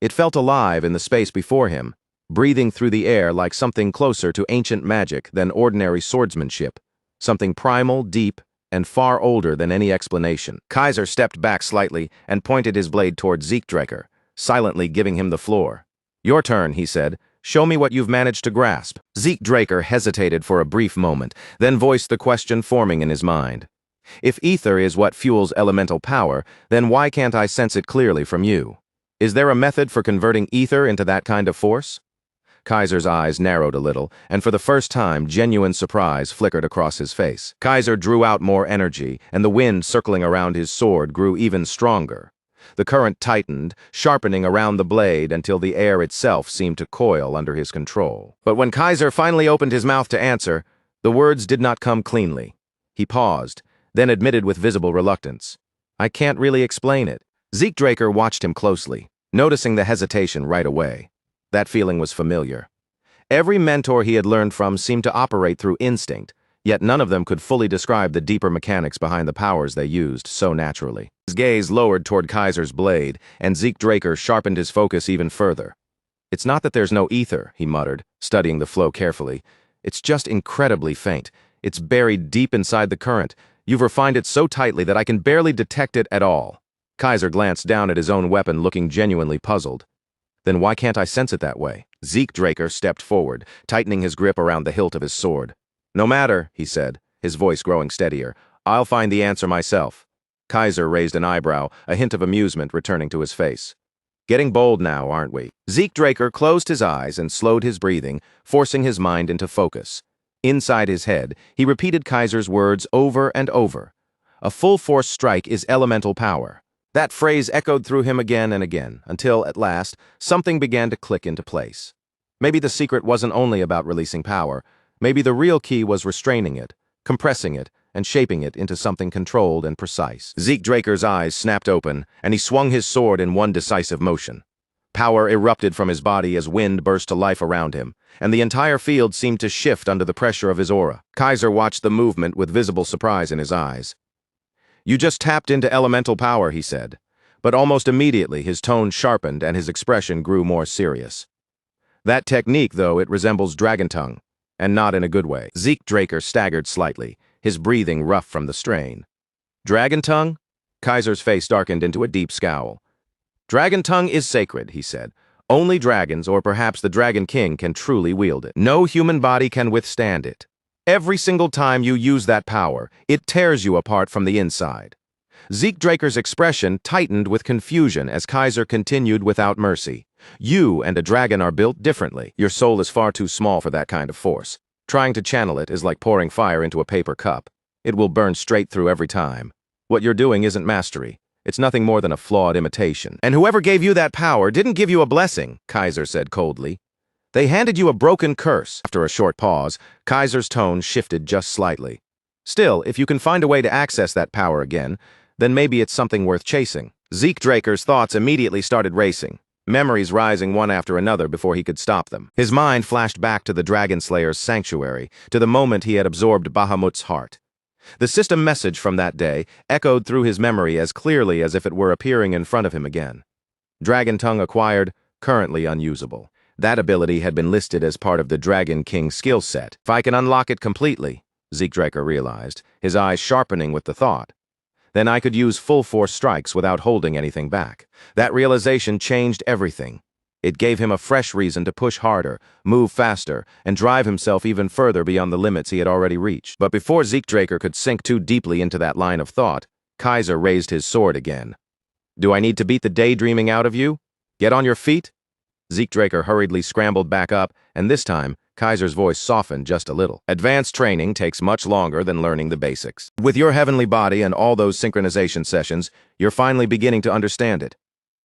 It felt alive in the space before him, breathing through the air like something closer to ancient magic than ordinary swordsmanship, something primal, deep, and far older than any explanation. Kaiser stepped back slightly and pointed his blade toward Zeke Draker, silently giving him the floor. Your turn, he said. Show me what you've managed to grasp. Zeke Draker hesitated for a brief moment, then voiced the question forming in his mind. If ether is what fuels elemental power, then why can't I sense it clearly from you? Is there a method for converting ether into that kind of force? Kaiser's eyes narrowed a little, and for the first time, genuine surprise flickered across his face. Kaiser drew out more energy, and the wind circling around his sword grew even stronger. The current tightened, sharpening around the blade until the air itself seemed to coil under his control. But when Kaiser finally opened his mouth to answer, the words did not come cleanly. He paused, then admitted with visible reluctance. I can't really explain it. Zeke Draker watched him closely, noticing the hesitation right away. That feeling was familiar. Every mentor he had learned from seemed to operate through instinct, yet none of them could fully describe the deeper mechanics behind the powers they used so naturally. His gaze lowered toward Kaiser's blade, and Zeke Draker sharpened his focus even further. It's not that there's no ether, he muttered, studying the flow carefully. It's just incredibly faint. It's buried deep inside the current. You've refined it so tightly that I can barely detect it at all. Kaiser glanced down at his own weapon, looking genuinely puzzled. Then why can't I sense it that way? Zeke Draker stepped forward, tightening his grip around the hilt of his sword. No matter, he said, his voice growing steadier. I'll find the answer myself. Kaiser raised an eyebrow, a hint of amusement returning to his face. Getting bold now, aren't we? Zeke Draker closed his eyes and slowed his breathing, forcing his mind into focus. Inside his head, he repeated Kaiser's words over and over. A full-force strike is elemental power. That phrase echoed through him again and again, until, at last, something began to click into place. Maybe the secret wasn't only about releasing power. Maybe the real key was restraining it, compressing it, and shaping it into something controlled and precise. Zeke Draker's eyes snapped open, and he swung his sword in one decisive motion. Power erupted from his body as wind burst to life around him, and the entire field seemed to shift under the pressure of his aura. Kaiser watched the movement with visible surprise in his eyes. You just tapped into elemental power, he said. But almost immediately his tone sharpened and his expression grew more serious. That technique, though, it resembles dragon tongue, and not in a good way. Zeke Draker staggered slightly, his breathing rough from the strain. Dragon tongue? Kaiser's face darkened into a deep scowl. Dragon tongue is sacred, he said. Only dragons, or perhaps the Dragon King, can truly wield it. No human body can withstand it. Every single time you use that power, it tears you apart from the inside. Zeke Draker's expression tightened with confusion as Kaiser continued without mercy. You and a dragon are built differently. Your soul is far too small for that kind of force. Trying to channel it is like pouring fire into a paper cup. It will burn straight through every time. What you're doing isn't mastery. It's nothing more than a flawed imitation. And whoever gave you that power didn't give you a blessing, Kaiser said coldly. They handed you a broken curse. After a short pause, Kaiser's tone shifted just slightly. Still, if you can find a way to access that power again, then maybe it's something worth chasing. Zeke Draker's thoughts immediately started racing, memories rising one after another before he could stop them. His mind flashed back to the Dragon Slayer's sanctuary, to the moment he had absorbed Bahamut's heart. The system message from that day echoed through his memory as clearly as if it were appearing in front of him again. Dragon Tongue acquired, currently unusable. That ability had been listed as part of the Dragon King skill set. If I can unlock it completely, Zeke Draker realized, his eyes sharpening with the thought, then I could use full force strikes without holding anything back. That realization changed everything. It gave him a fresh reason to push harder, move faster, and drive himself even further beyond the limits he had already reached. But before Zeke Draker could sink too deeply into that line of thought, Kaiser raised his sword again. Do I need to beat the daydreaming out of you? Get on your feet? Zeke Draker hurriedly scrambled back up, and this time, Kaiser's voice softened just a little. Advanced training takes much longer than learning the basics. With your heavenly body and all those synchronization sessions, you're finally beginning to understand it.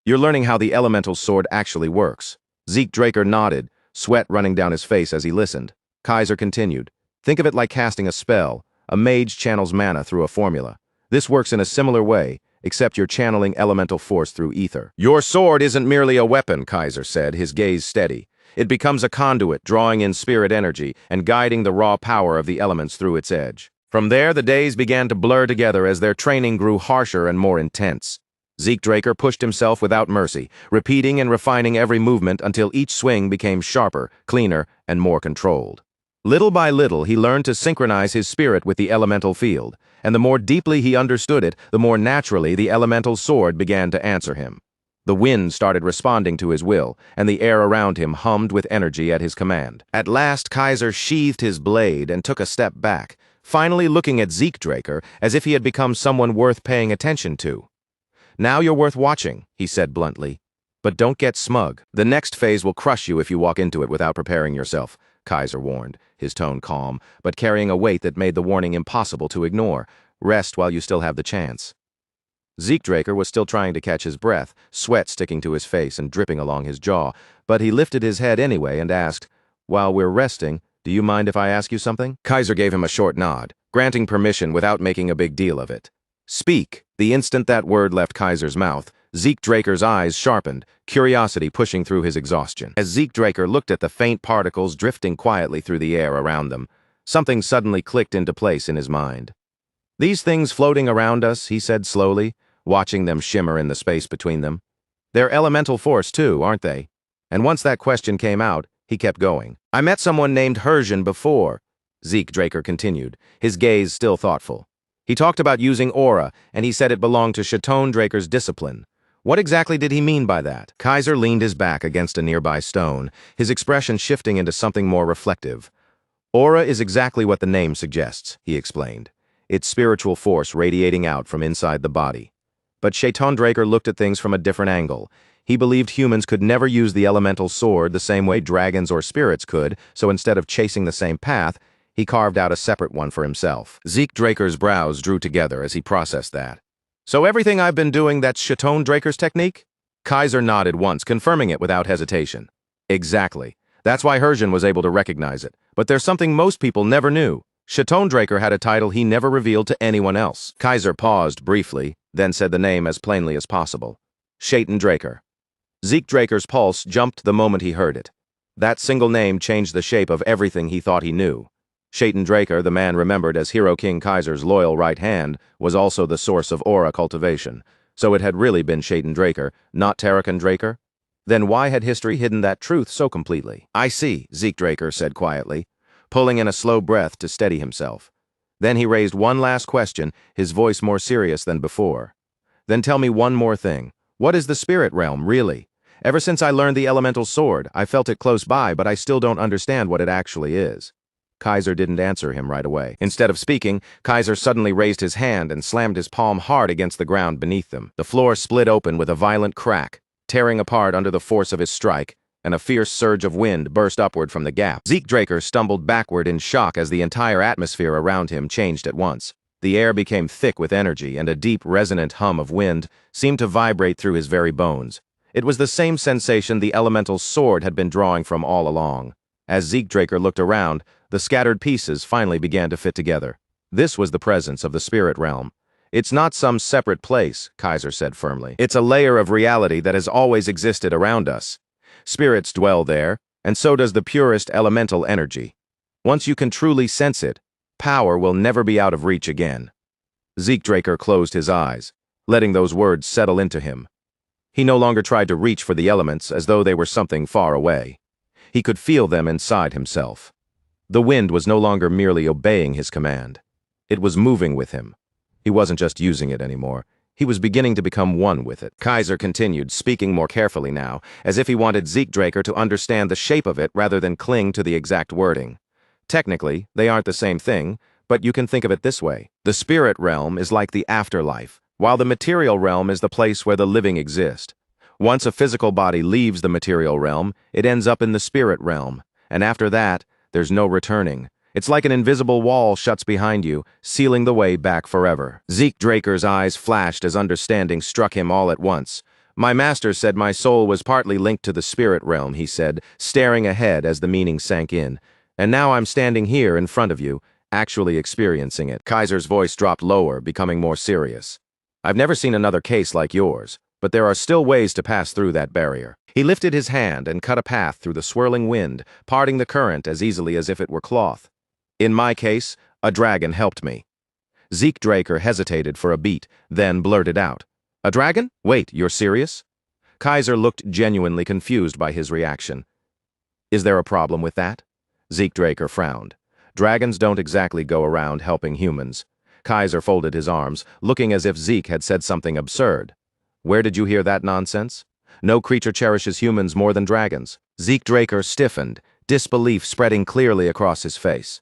You're learning how the elemental sword actually works. Zeke Draker nodded, sweat running down his face as he listened. Kaiser continued. Think of it like casting a spell. A mage channels mana through a formula. This works in a similar way, except you're channeling elemental force through ether. Your sword isn't merely a weapon, Kaiser said, his gaze steady. It becomes a conduit, drawing in spirit energy and guiding the raw power of the elements through its edge. From there, the days began to blur together as their training grew harsher and more intense. Zeke Draker pushed himself without mercy, repeating and refining every movement until each swing became sharper, cleaner, and more controlled. Little by little, he learned to synchronize his spirit with the elemental field, and the more deeply he understood it, the more naturally the elemental sword began to answer him. The wind started responding to his will, and the air around him hummed with energy at his command. At last, Kaiser sheathed his blade and took a step back, finally looking at Zeke Draker as if he had become someone worth paying attention to. Now you're worth watching, he said bluntly. But don't get smug. The next phase will crush you if you walk into it without preparing yourself, Kaiser warned, his tone calm, but carrying a weight that made the warning impossible to ignore. Rest while you still have the chance. Zeke Draker was still trying to catch his breath, sweat sticking to his face and dripping along his jaw, but he lifted his head anyway and asked, "While we're resting, do you mind if I ask you something?" Kaiser gave him a short nod, granting permission without making a big deal of it. Speak. The instant that word left Kaiser's mouth, Zeke Draker's eyes sharpened, curiosity pushing through his exhaustion. As Zeke Draker looked at the faint particles drifting quietly through the air around them, something suddenly clicked into place in his mind. These things floating around us, he said slowly, watching them shimmer in the space between them. They're elemental force too, aren't they? And once that question came out, he kept going. I met someone named Hersian before, Zeke Draker continued, his gaze still thoughtful. He talked about using aura, and he said it belonged to Chatone Draker's discipline. What exactly did he mean by that? Kaiser leaned his back against a nearby stone, his expression shifting into something more reflective. Aura is exactly what the name suggests, he explained. It's spiritual force radiating out from inside the body. But Chatone Draker looked at things from a different angle. He believed humans could never use the elemental sword the same way dragons or spirits could, so instead of chasing the same path, he carved out a separate one for himself. Zeke Draker's brows drew together as he processed that. So everything I've been doing, that's Chatone Draker's technique? Kaiser nodded once, confirming it without hesitation. Exactly. That's why Hersian was able to recognize it. But there's something most people never knew. Chatone Draker had a title he never revealed to anyone else. Kaiser paused briefly, then said the name as plainly as possible. Chatone Draker. Zeke Draker's pulse jumped the moment he heard it. That single name changed the shape of everything he thought he knew. Chatone Draker, the man remembered as Hero King Kaiser's loyal right hand, was also the source of aura cultivation. So it had really been Chatone Draker, not Tarakan Draker? Then why had history hidden that truth so completely? I see, Zeke Draker said quietly, pulling in a slow breath to steady himself. Then he raised one last question, his voice more serious than before. Then tell me one more thing. What is the spirit realm, really? Ever since I learned the elemental sword, I felt it close by, but I still don't understand what it actually is. Kaiser didn't answer him right away. Instead of speaking, Kaiser suddenly raised his hand and slammed his palm hard against the ground beneath them. The floor split open with a violent crack. tearing apart under the force of his strike, and a fierce surge of wind burst upward from the gap. Zeke Draker stumbled backward in shock as the entire atmosphere around him changed at once. The air became thick with energy, and a deep, resonant hum of wind seemed to vibrate through his very bones. It was the same sensation the elemental's sword had been drawing from all along. As Zeke Draker looked around, the scattered pieces finally began to fit together. This was the presence of the spirit realm. It's not some separate place, Kaiser said firmly. It's a layer of reality that has always existed around us. Spirits dwell there, and so does the purest elemental energy. Once you can truly sense it, power will never be out of reach again. Zeke Draker closed his eyes, letting those words settle into him. He no longer tried to reach for the elements as though they were something far away. He could feel them inside himself. The wind was no longer merely obeying his command. It was moving with him. He wasn't just using it anymore. He was beginning to become one with it. Kaiser continued, speaking more carefully now, as if he wanted Zeke Draker to understand the shape of it rather than cling to the exact wording. Technically, they aren't the same thing, but you can think of it this way. The spirit realm is like the afterlife, while the material realm is the place where the living exist. Once a physical body leaves the material realm, it ends up in the spirit realm, and after that, there's no returning. It's like an invisible wall shuts behind you, sealing the way back forever. Zeke Draker's eyes flashed as understanding struck him all at once. My master said my soul was partly linked to the spirit realm, he said, staring ahead as the meaning sank in. And now I'm standing here in front of you, actually experiencing it. Kaiser's voice dropped lower, becoming more serious. I've never seen another case like yours, but there are still ways to pass through that barrier. He lifted his hand and cut a path through the swirling wind, parting the current as easily as if it were cloth. In my case, a dragon helped me. Zeke Draker hesitated for a beat, then blurted out. A dragon? Wait, you're serious? Kaiser looked genuinely confused by his reaction. Is there a problem with that? Zeke Draker frowned. Dragons don't exactly go around helping humans. Kaiser folded his arms, looking as if Zeke had said something absurd. Where did you hear that nonsense? No creature cherishes humans more than dragons. Zeke Draker stiffened, disbelief spreading clearly across his face.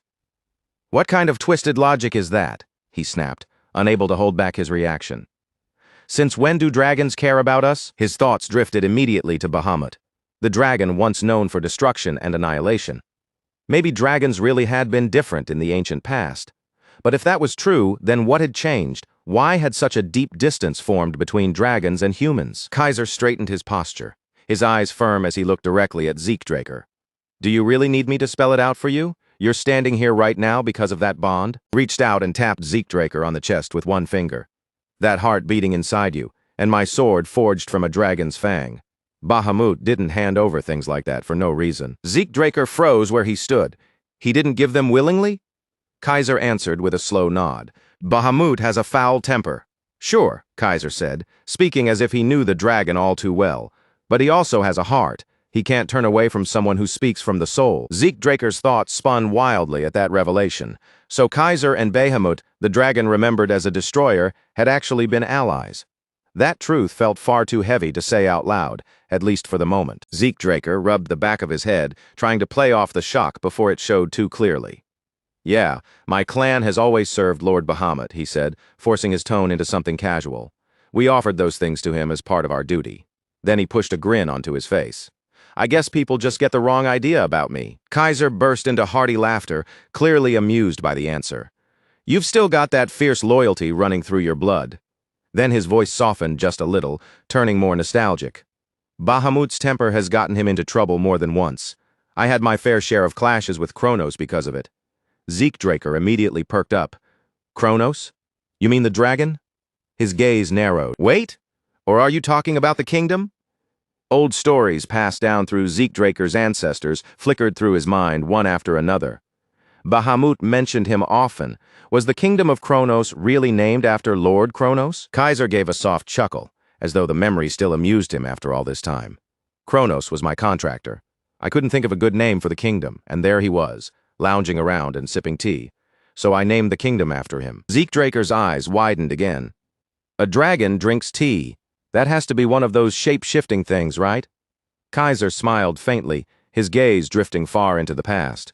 What kind of twisted logic is that? He snapped, unable to hold back his reaction. Since when do dragons care about us? His thoughts drifted immediately to Bahamut, the dragon once known for destruction and annihilation. Maybe dragons really had been different in the ancient past. But if that was true, then what had changed? Why had such a deep distance formed between dragons and humans? Kaiser straightened his posture, his eyes firm as he looked directly at Zeke Draker. Do you really need me to spell it out for you? You're standing here right now because of that bond? Reached out and tapped Zeke Draker on the chest with one finger. That heart beating inside you, and my sword forged from a dragon's fang. Bahamut didn't hand over things like that for no reason. Zeke Draker froze where he stood. He didn't give them willingly? Kaiser answered with a slow nod. Bahamut has a foul temper. Sure, Kaiser said, speaking as if he knew the dragon all too well. But he also has a heart. He can't turn away from someone who speaks from the soul. Zeke Draker's thoughts spun wildly at that revelation. So Kaiser and Bahamut, the dragon remembered as a destroyer, had actually been allies. That truth felt far too heavy to say out loud, at least for the moment. Zeke Draker rubbed the back of his head, trying to play off the shock before it showed too clearly. Yeah, my clan has always served Lord Bahamut, he said, forcing his tone into something casual. We offered those things to him as part of our duty. Then he pushed a grin onto his face. I guess people just get the wrong idea about me. Kaiser burst into hearty laughter, clearly amused by the answer. You've still got that fierce loyalty running through your blood. Then his voice softened just a little, turning more nostalgic. Bahamut's temper has gotten him into trouble more than once. I had my fair share of clashes with Kronos because of it. Zeke Draker immediately perked up. Kronos? You mean the dragon? His gaze narrowed. Wait? Or are you talking about the kingdom? Old stories passed down through Zeke Draker's ancestors flickered through his mind one after another. Bahamut mentioned him often. Was the kingdom of Kronos really named after Lord Kronos? Kaiser gave a soft chuckle, as though the memory still amused him after all this time. Kronos was my contractor. I couldn't think of a good name for the kingdom, and there he was, lounging around and sipping tea. So I named the kingdom after him. Zeke Draker's eyes widened again. A dragon drinks tea. That has to be one of those shape-shifting things, right? Kaiser smiled faintly, his gaze drifting far into the past.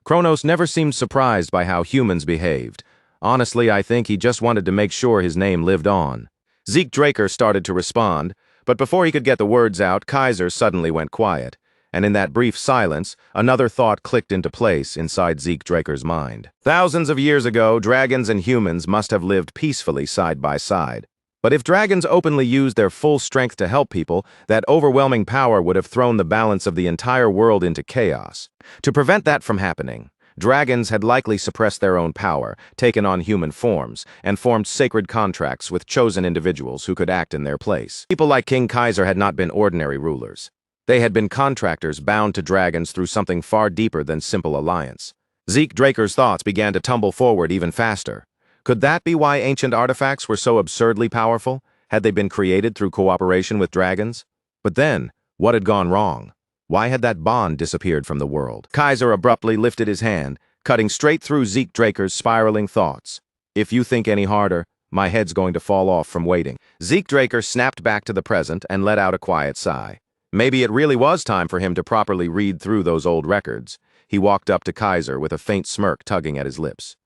Kronos never seemed surprised by how humans behaved. Honestly, I think he just wanted to make sure his name lived on. Zeke Draker started to respond, But before he could get the words out, Kaiser suddenly went quiet, and in that brief silence, another thought clicked into place inside Zeke Draker's mind. Thousands of years ago, dragons and humans must have lived peacefully side by side. But if dragons openly used their full strength to help people, that overwhelming power would have thrown the balance of the entire world into chaos. To prevent that from happening, dragons had likely suppressed their own power, taken on human forms, and formed sacred contracts with chosen individuals who could act in their place. People like King Kaiser had not been ordinary rulers. They had been contractors bound to dragons through something far deeper than simple alliance. Zeke Draker's thoughts began to tumble forward even faster. Could that be why ancient artifacts were so absurdly powerful? Had they been created through cooperation with dragons? But then, what had gone wrong? Why had that bond disappeared from the world? Kaiser abruptly lifted his hand, cutting straight through Zeke Draker's spiraling thoughts. If you think any harder, my head's going to fall off from waiting. Zeke Draker snapped back to the present and let out a quiet sigh. Maybe it really was time for him to properly read through those old records. He walked up to Kaiser with a faint smirk tugging at his lips.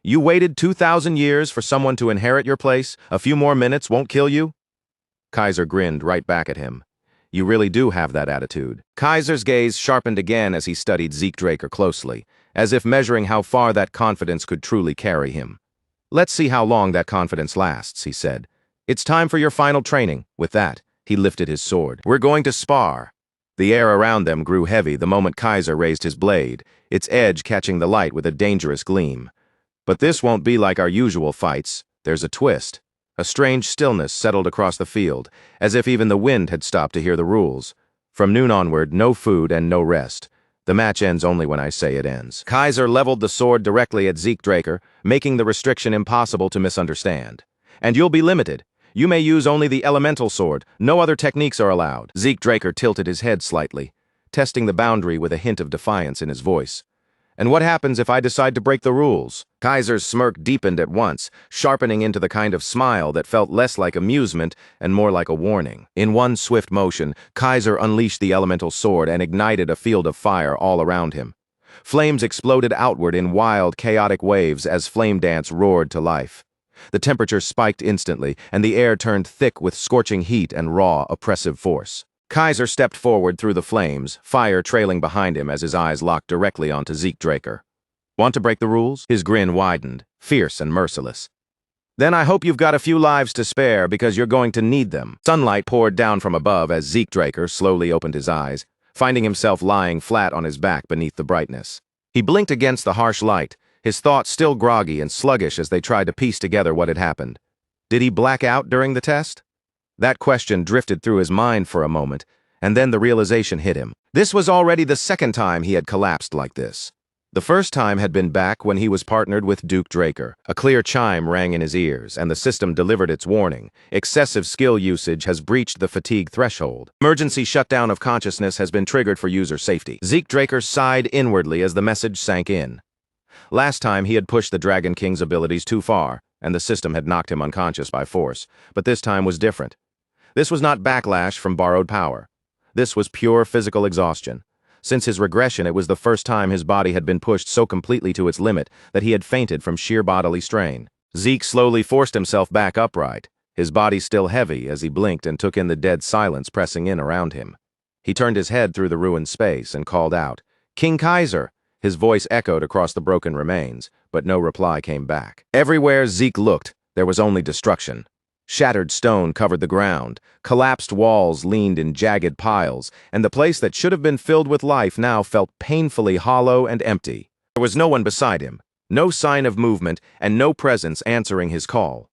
You waited 2,000 years for someone to inherit your place? A few more minutes won't kill you? Kaiser grinned right back at him. You really do have that attitude. Kaiser's gaze sharpened again as he studied Zeke Draker closely, as if measuring how far that confidence could truly carry him. Let's see how long that confidence lasts, he said. It's time for your final training. With that, he lifted his sword. We're going to spar. The air around them grew heavy the moment Kaiser raised his blade, its edge catching the light with a dangerous gleam. But this won't be like our usual fights. There's a twist. A strange stillness settled across the field, as if even the wind had stopped to hear the rules. From noon onward, no food and no rest. The match ends only when I say it ends. Kaiser leveled the sword directly at Zeke Draker, making the restriction impossible to misunderstand. And you'll be limited. You may use only the elemental sword. No other techniques are allowed. Zeke Draker tilted his head slightly, testing the boundary with a hint of defiance in his voice. And what happens if I decide to break the rules? Kaiser's smirk deepened at once, sharpening into the kind of smile that felt less like amusement and more like a warning. In one swift motion, Kaiser unleashed the elemental sword and ignited a field of fire all around him. Flames exploded outward in wild, chaotic waves as flame dance roared to life. The temperature spiked instantly, and the air turned thick with scorching heat and raw, oppressive force. Kaiser stepped forward through the flames, fire trailing behind him as his eyes locked directly onto Zeke Draker. Want to break the rules? His grin widened, fierce and merciless. Then I hope you've got a few lives to spare because you're going to need them. Sunlight poured down from above as Zeke Draker slowly opened his eyes, finding himself lying flat on his back beneath the brightness. He blinked against the harsh light, his thoughts still groggy and sluggish as they tried to piece together what had happened. Did he black out during the test? That question drifted through his mind for a moment, and then the realization hit him. This was already the second time he had collapsed like this. The first time had been back when he was partnered with Duke Draker. A clear chime rang in his ears, and the system delivered its warning. Excessive skill usage has breached the fatigue threshold. Emergency shutdown of consciousness has been triggered for user safety. Zeke Draker sighed inwardly as the message sank in. Last time he had pushed the Dragon King's abilities too far, and the system had knocked him unconscious by force. But this time was different. This was not backlash from borrowed power. This was pure physical exhaustion. Since his regression, it was the first time his body had been pushed so completely to its limit that he had fainted from sheer bodily strain. Zeke slowly forced himself back upright, his body still heavy as he blinked and took in the dead silence pressing in around him. He turned his head through the ruined space and called out, "King Kaiser!" His voice echoed across the broken remains, but no reply came back. Everywhere Zeke looked, there was only destruction. Shattered stone covered the ground, collapsed walls leaned in jagged piles, and the place that should have been filled with life now felt painfully hollow and empty. There was no one beside him, no sign of movement, and no presence answering his call.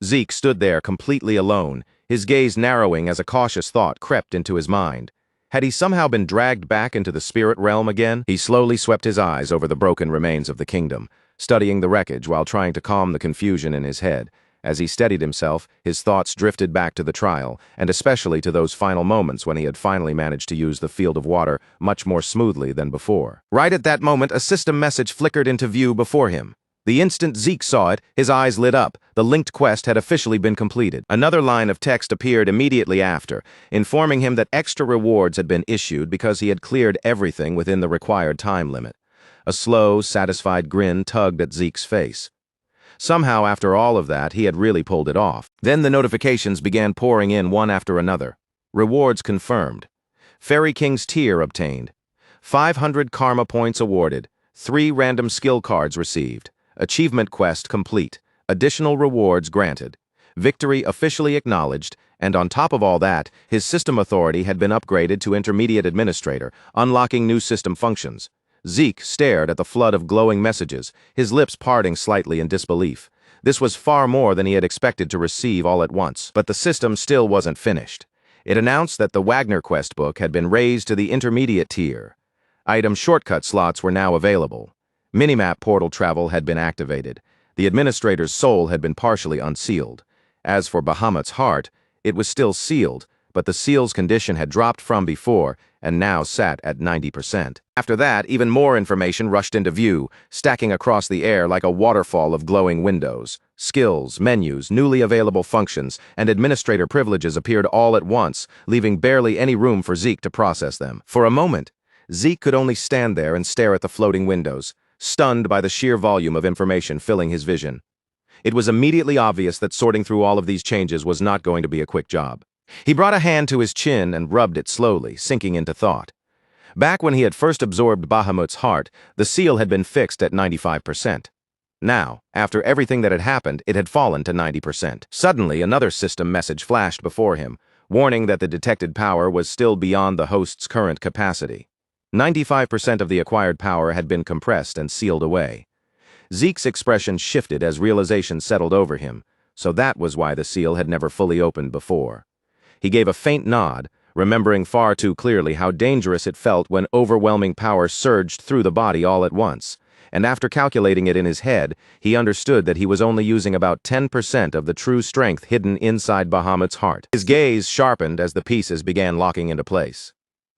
Zeke stood there completely alone, his gaze narrowing as a cautious thought crept into his mind. Had he somehow been dragged back into the spirit realm again? He slowly swept his eyes over the broken remains of the kingdom, studying the wreckage while trying to calm the confusion in his head. As he steadied himself, his thoughts drifted back to the trial, and especially to those final moments when he had finally managed to use the field of water much more smoothly than before. Right at that moment, a system message flickered into view before him. The instant Zeke saw it, his eyes lit up. The linked quest had officially been completed. Another line of text appeared immediately after, informing him that extra rewards had been issued because he had cleared everything within the required time limit. A slow, satisfied grin tugged at Zeke's face. Somehow, after all of that, he had really pulled it off. Then the notifications began pouring in one after another. Rewards confirmed. Fairy King's tier obtained. 500 karma points awarded. 3 random skill cards received. Achievement quest complete. Additional rewards granted. Victory officially acknowledged, and on top of all that, his system authority had been upgraded to Intermediate Administrator, unlocking new system functions. Zeke stared at the flood of glowing messages, his lips parting slightly in disbelief. This was far more than he had expected to receive all at once, but the system still wasn't finished. It announced that the Wagner quest book had been raised to the intermediate tier. Item shortcut slots were now available. Minimap portal travel had been activated. The administrator's soul had been partially unsealed. As for Bahamut's heart, it was still sealed, but the seal's condition had dropped from before and now sat at 90%. After that, even more information rushed into view, stacking across the air like a waterfall of glowing windows. Skills, menus, newly available functions, and administrator privileges appeared all at once, leaving barely any room for Zeke to process them. For a moment, Zeke could only stand there and stare at the floating windows, stunned by the sheer volume of information filling his vision. It was immediately obvious that sorting through all of these changes was not going to be a quick job. He brought a hand to his chin and rubbed it slowly, sinking into thought. Back when he had first absorbed Bahamut's heart, the seal had been fixed at 95%. Now, after everything that had happened, it had fallen to 90%. Suddenly, another system message flashed before him, warning that the detected power was still beyond the host's current capacity. 95% of the acquired power had been compressed and sealed away. Zeke's expression shifted as realization settled over him, so that was why the seal had never fully opened before. He gave a faint nod, remembering far too clearly how dangerous it felt when overwhelming power surged through the body all at once, and after calculating it in his head, he understood that he was only using about 10% of the true strength hidden inside Bahamut's heart. His gaze sharpened as the pieces began locking into place.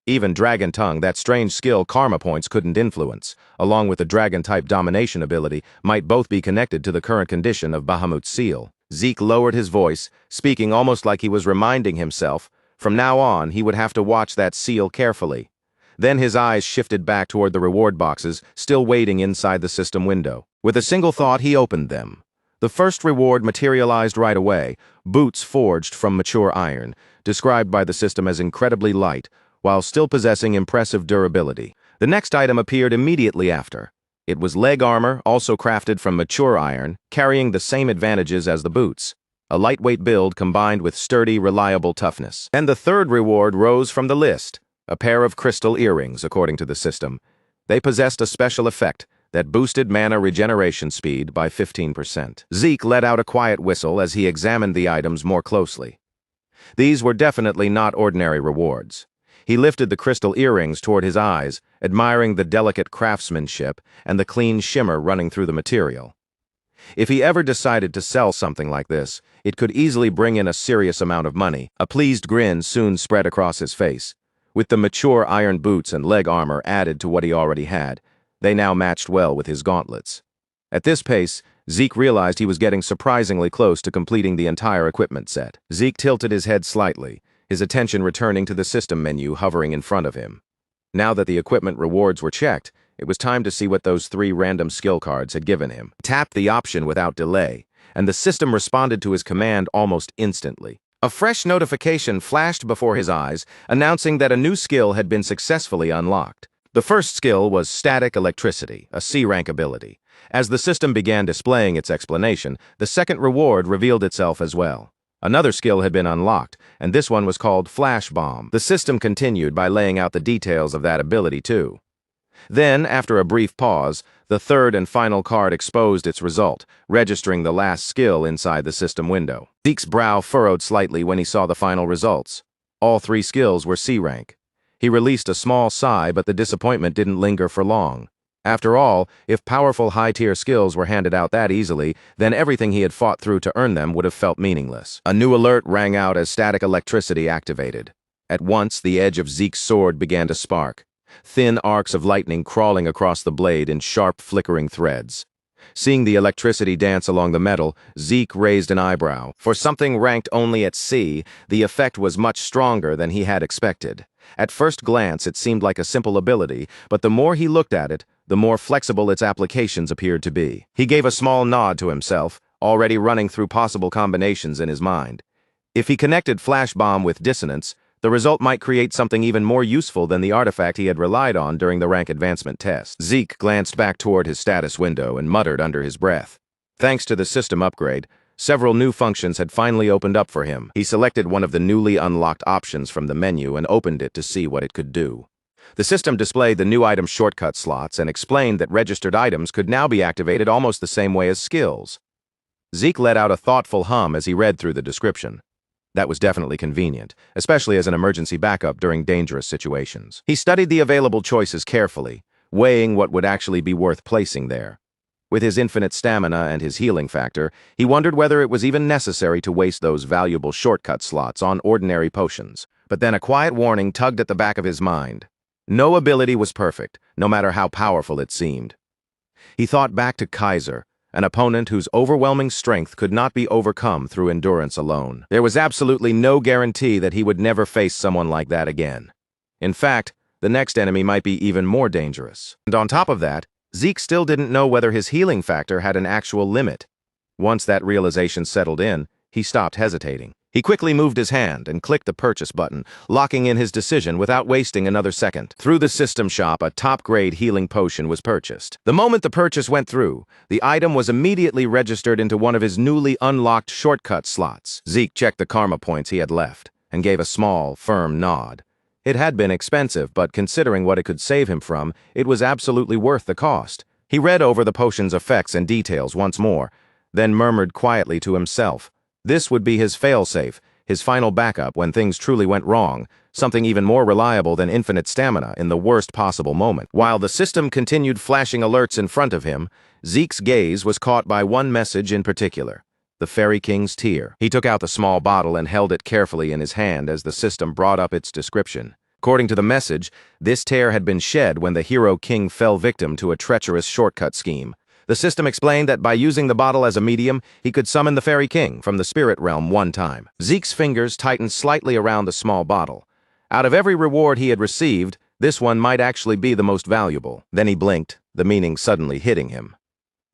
Even Dragon Tongue, that strange skill karma points couldn't influence, along with the Dragon-type domination ability, might both be connected to the current condition of Bahamut's seal. Zeke lowered his voice, speaking almost like he was reminding himself, from now on he would have to watch that seal carefully. Then his eyes shifted back toward the reward boxes, still waiting inside the system window. With a single thought, he opened them. The first reward materialized right away, boots forged from mature iron, described by the system as incredibly light, while still possessing impressive durability. The next item appeared immediately after. It was leg armor, also crafted from mature iron, carrying the same advantages as the boots. A lightweight build combined with sturdy, reliable toughness. And the third reward rose from the list, a pair of crystal earrings, according to the system. They possessed a special effect that boosted mana regeneration speed by 15%. Zeke let out a quiet whistle as he examined the items more closely. These were definitely not ordinary rewards. He lifted the crystal earrings toward his eyes, admiring the delicate craftsmanship and the clean shimmer running through the material. If he ever decided to sell something like this, it could easily bring in a serious amount of money. A pleased grin soon spread across his face. With the mature iron boots and leg armor added to what he already had, they now matched well with his gauntlets. At this pace, Zeke realized he was getting surprisingly close to completing the entire equipment set. Zeke tilted his head slightly, his attention returning to the system menu hovering in front of him. Now that the equipment rewards were checked, it was time to see what those 3 random skill cards had given him. He tapped the option without delay, and the system responded to his command almost instantly. A fresh notification flashed before his eyes, announcing that a new skill had been successfully unlocked. The first skill was Static Electricity, a C-rank ability. As the system began displaying its explanation, the second reward revealed itself as well. Another skill had been unlocked, and this one was called Flash Bomb. The system continued by laying out the details of that ability too. Then, after a brief pause, the third and final card exposed its result, registering the last skill inside the system window. Zeke's brow furrowed slightly when he saw the final results. All 3 skills were C-rank. He released a small sigh, but the disappointment didn't linger for long. After all, if powerful high-tier skills were handed out that easily, then everything he had fought through to earn them would have felt meaningless. A new alert rang out as static electricity activated. At once, the edge of Zeke's sword began to spark, thin arcs of lightning crawling across the blade in sharp, flickering threads. Seeing the electricity dance along the metal, Zeke raised an eyebrow. For something ranked only at C, the effect was much stronger than he had expected. At first glance, it seemed like a simple ability, but the more he looked at it, the more flexible its applications appeared to be. He gave a small nod to himself, already running through possible combinations in his mind. If he connected Flash Bomb with Dissonance, The result might create something even more useful than the artifact he had relied on during the rank advancement test. Zeke glanced back toward his status window and muttered under his breath. Thanks to the system upgrade, several new functions had finally opened up for him. He selected one of the newly unlocked options from the menu and opened it to see what it could do. The system displayed the new item shortcut slots and explained that registered items could now be activated almost the same way as skills. Zeke let out a thoughtful hum as he read through the description. That was definitely convenient, especially as an emergency backup during dangerous situations. He studied the available choices carefully, weighing what would actually be worth placing there. With his infinite stamina and his healing factor, he wondered whether it was even necessary to waste those valuable shortcut slots on ordinary potions. But then a quiet warning tugged at the back of his mind. No ability was perfect, no matter how powerful it seemed. He thought back to Kaiser, an opponent whose overwhelming strength could not be overcome through endurance alone. There was absolutely no guarantee that he would never face someone like that again. In fact, the next enemy might be even more dangerous. And on top of that, Zeke still didn't know whether his healing factor had an actual limit. Once that realization settled in, he stopped hesitating. He quickly moved his hand and clicked the purchase button, locking in his decision without wasting another second. Through the system shop, a top-grade healing potion was purchased. The moment the purchase went through, the item was immediately registered into one of his newly unlocked shortcut slots. Zeke checked the karma points he had left and gave a small, firm nod. It had been expensive, but considering what it could save him from, it was absolutely worth the cost. He read over the potion's effects and details once more, then murmured quietly to himself. This would be his failsafe, his final backup when things truly went wrong, something even more reliable than infinite stamina in the worst possible moment. While the system continued flashing alerts in front of him, Zeke's gaze was caught by one message in particular: the Fairy King's tear. He took out the small bottle and held it carefully in his hand as the system brought up its description. According to the message, this tear had been shed when the hero king fell victim to a treacherous shortcut scheme. The system explained that by using the bottle as a medium, he could summon the Fairy King from the spirit realm one time. Zeke's fingers tightened slightly around the small bottle. Out of every reward he had received, this one might actually be the most valuable. Then he blinked, the meaning suddenly hitting him.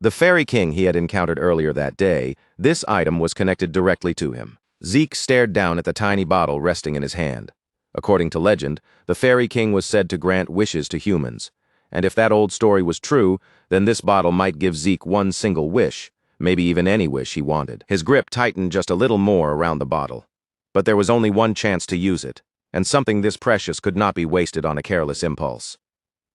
The Fairy King he had encountered earlier that day, this item was connected directly to him. Zeke stared down at the tiny bottle resting in his hand. According to legend, the Fairy King was said to grant wishes to humans. And if that old story was true, then this bottle might give Zeke one single wish, maybe even any wish he wanted. His grip tightened just a little more around the bottle. But there was only one chance to use it, and something this precious could not be wasted on a careless impulse.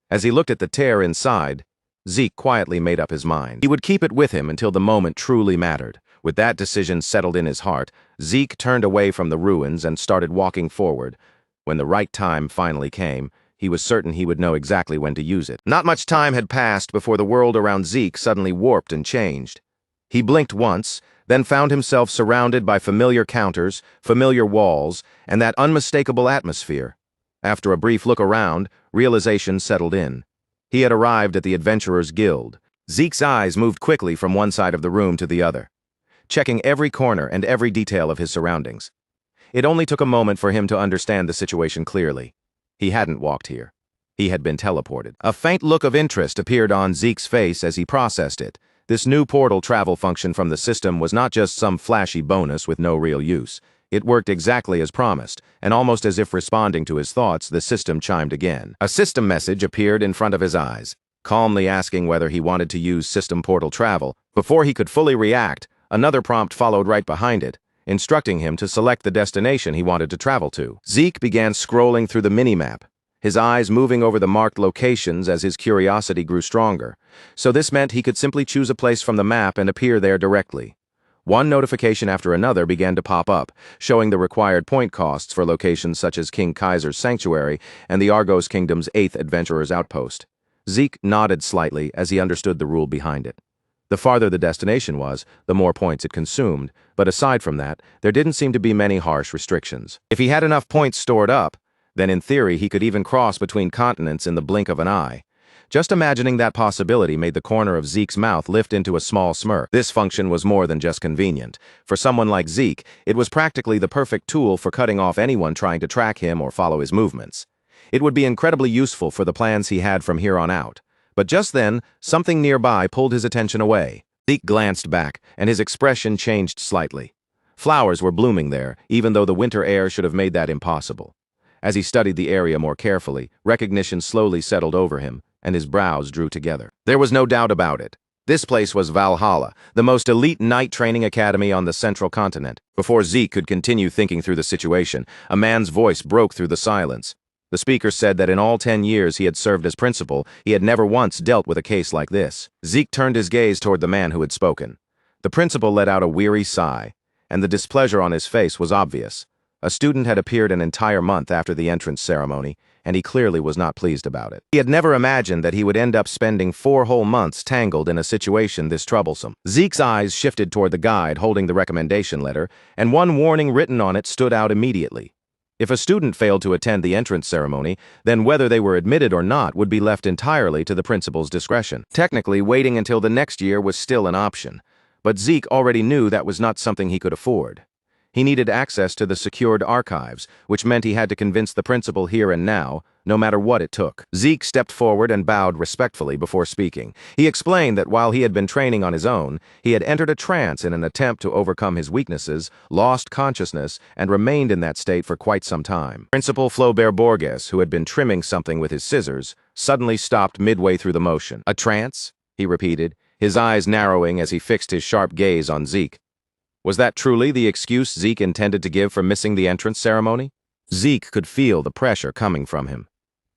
As he looked at the tear inside, Zeke quietly made up his mind. He would keep it with him until the moment truly mattered. With that decision settled in his heart, Zeke turned away from the ruins and started walking forward. When the right time finally came, he was certain he would know exactly when to use it. Not much time had passed before the world around Zeke suddenly warped and changed. He blinked once, then found himself surrounded by familiar counters, familiar walls, and that unmistakable atmosphere. After a brief look around, realization settled in. He had arrived at the Adventurers Guild. Zeke's eyes moved quickly from one side of the room to the other, checking every corner and every detail of his surroundings. It only took a moment for him to understand the situation clearly. He hadn't walked here. He had been teleported. A faint look of interest appeared on Zeke's face as he processed it. This new portal travel function from the system was not just some flashy bonus with no real use. It worked exactly as promised, and almost as if responding to his thoughts, the system chimed again. A system message appeared in front of his eyes, calmly asking whether he wanted to use system portal travel. Before he could fully react, another prompt followed right behind it, instructing him to select the destination he wanted to travel to. Zeke began scrolling through the minimap, his eyes moving over the marked locations as his curiosity grew stronger. So this meant he could simply choose a place from the map and appear there directly. One notification after another began to pop up, showing the required point costs for locations such as King Kaiser's Sanctuary and the Argos Kingdom's 8th Adventurer's Outpost. Zeke nodded slightly as he understood the rule behind it. The farther the destination was, the more points it consumed, but aside from that, there didn't seem to be many harsh restrictions. If he had enough points stored up, then in theory he could even cross between continents in the blink of an eye. Just imagining that possibility made the corner of Zeke's mouth lift into a small smirk. This function was more than just convenient. For someone like Zeke, it was practically the perfect tool for cutting off anyone trying to track him or follow his movements. It would be incredibly useful for the plans he had from here on out. But just then, something nearby pulled his attention away. Zeke glanced back, and his expression changed slightly. Flowers were blooming there, even though the winter air should have made that impossible. As he studied the area more carefully, recognition slowly settled over him, and his brows drew together. There was no doubt about it. This place was Valhalla, the most elite night training academy on the central continent. Before Zeke could continue thinking through the situation, a man's voice broke through the silence. The speaker said that in all 10 years he had served as principal, he had never once dealt with a case like this. Zeke turned his gaze toward the man who had spoken. The principal let out a weary sigh, and the displeasure on his face was obvious. A student had appeared an entire month after the entrance ceremony, and he clearly was not pleased about it. He had never imagined that he would end up spending 4 whole months tangled in a situation this troublesome. Zeke's eyes shifted toward the guide holding the recommendation letter, and one warning written on it stood out immediately. If a student failed to attend the entrance ceremony, then whether they were admitted or not would be left entirely to the principal's discretion. Technically, waiting until the next year was still an option, but Zeke already knew that was not something he could afford. He needed access to the secured archives, which meant he had to convince the principal here and now, no matter what it took. Zeke stepped forward and bowed respectfully before speaking. He explained that while he had been training on his own, he had entered a trance in an attempt to overcome his weaknesses, lost consciousness, and remained in that state for quite some time. Principal Flaubert Borges, who had been trimming something with his scissors, suddenly stopped midway through the motion. "A trance?" he repeated, his eyes narrowing as he fixed his sharp gaze on Zeke. Was that truly the excuse Zeke intended to give for missing the entrance ceremony? Zeke could feel the pressure coming from him.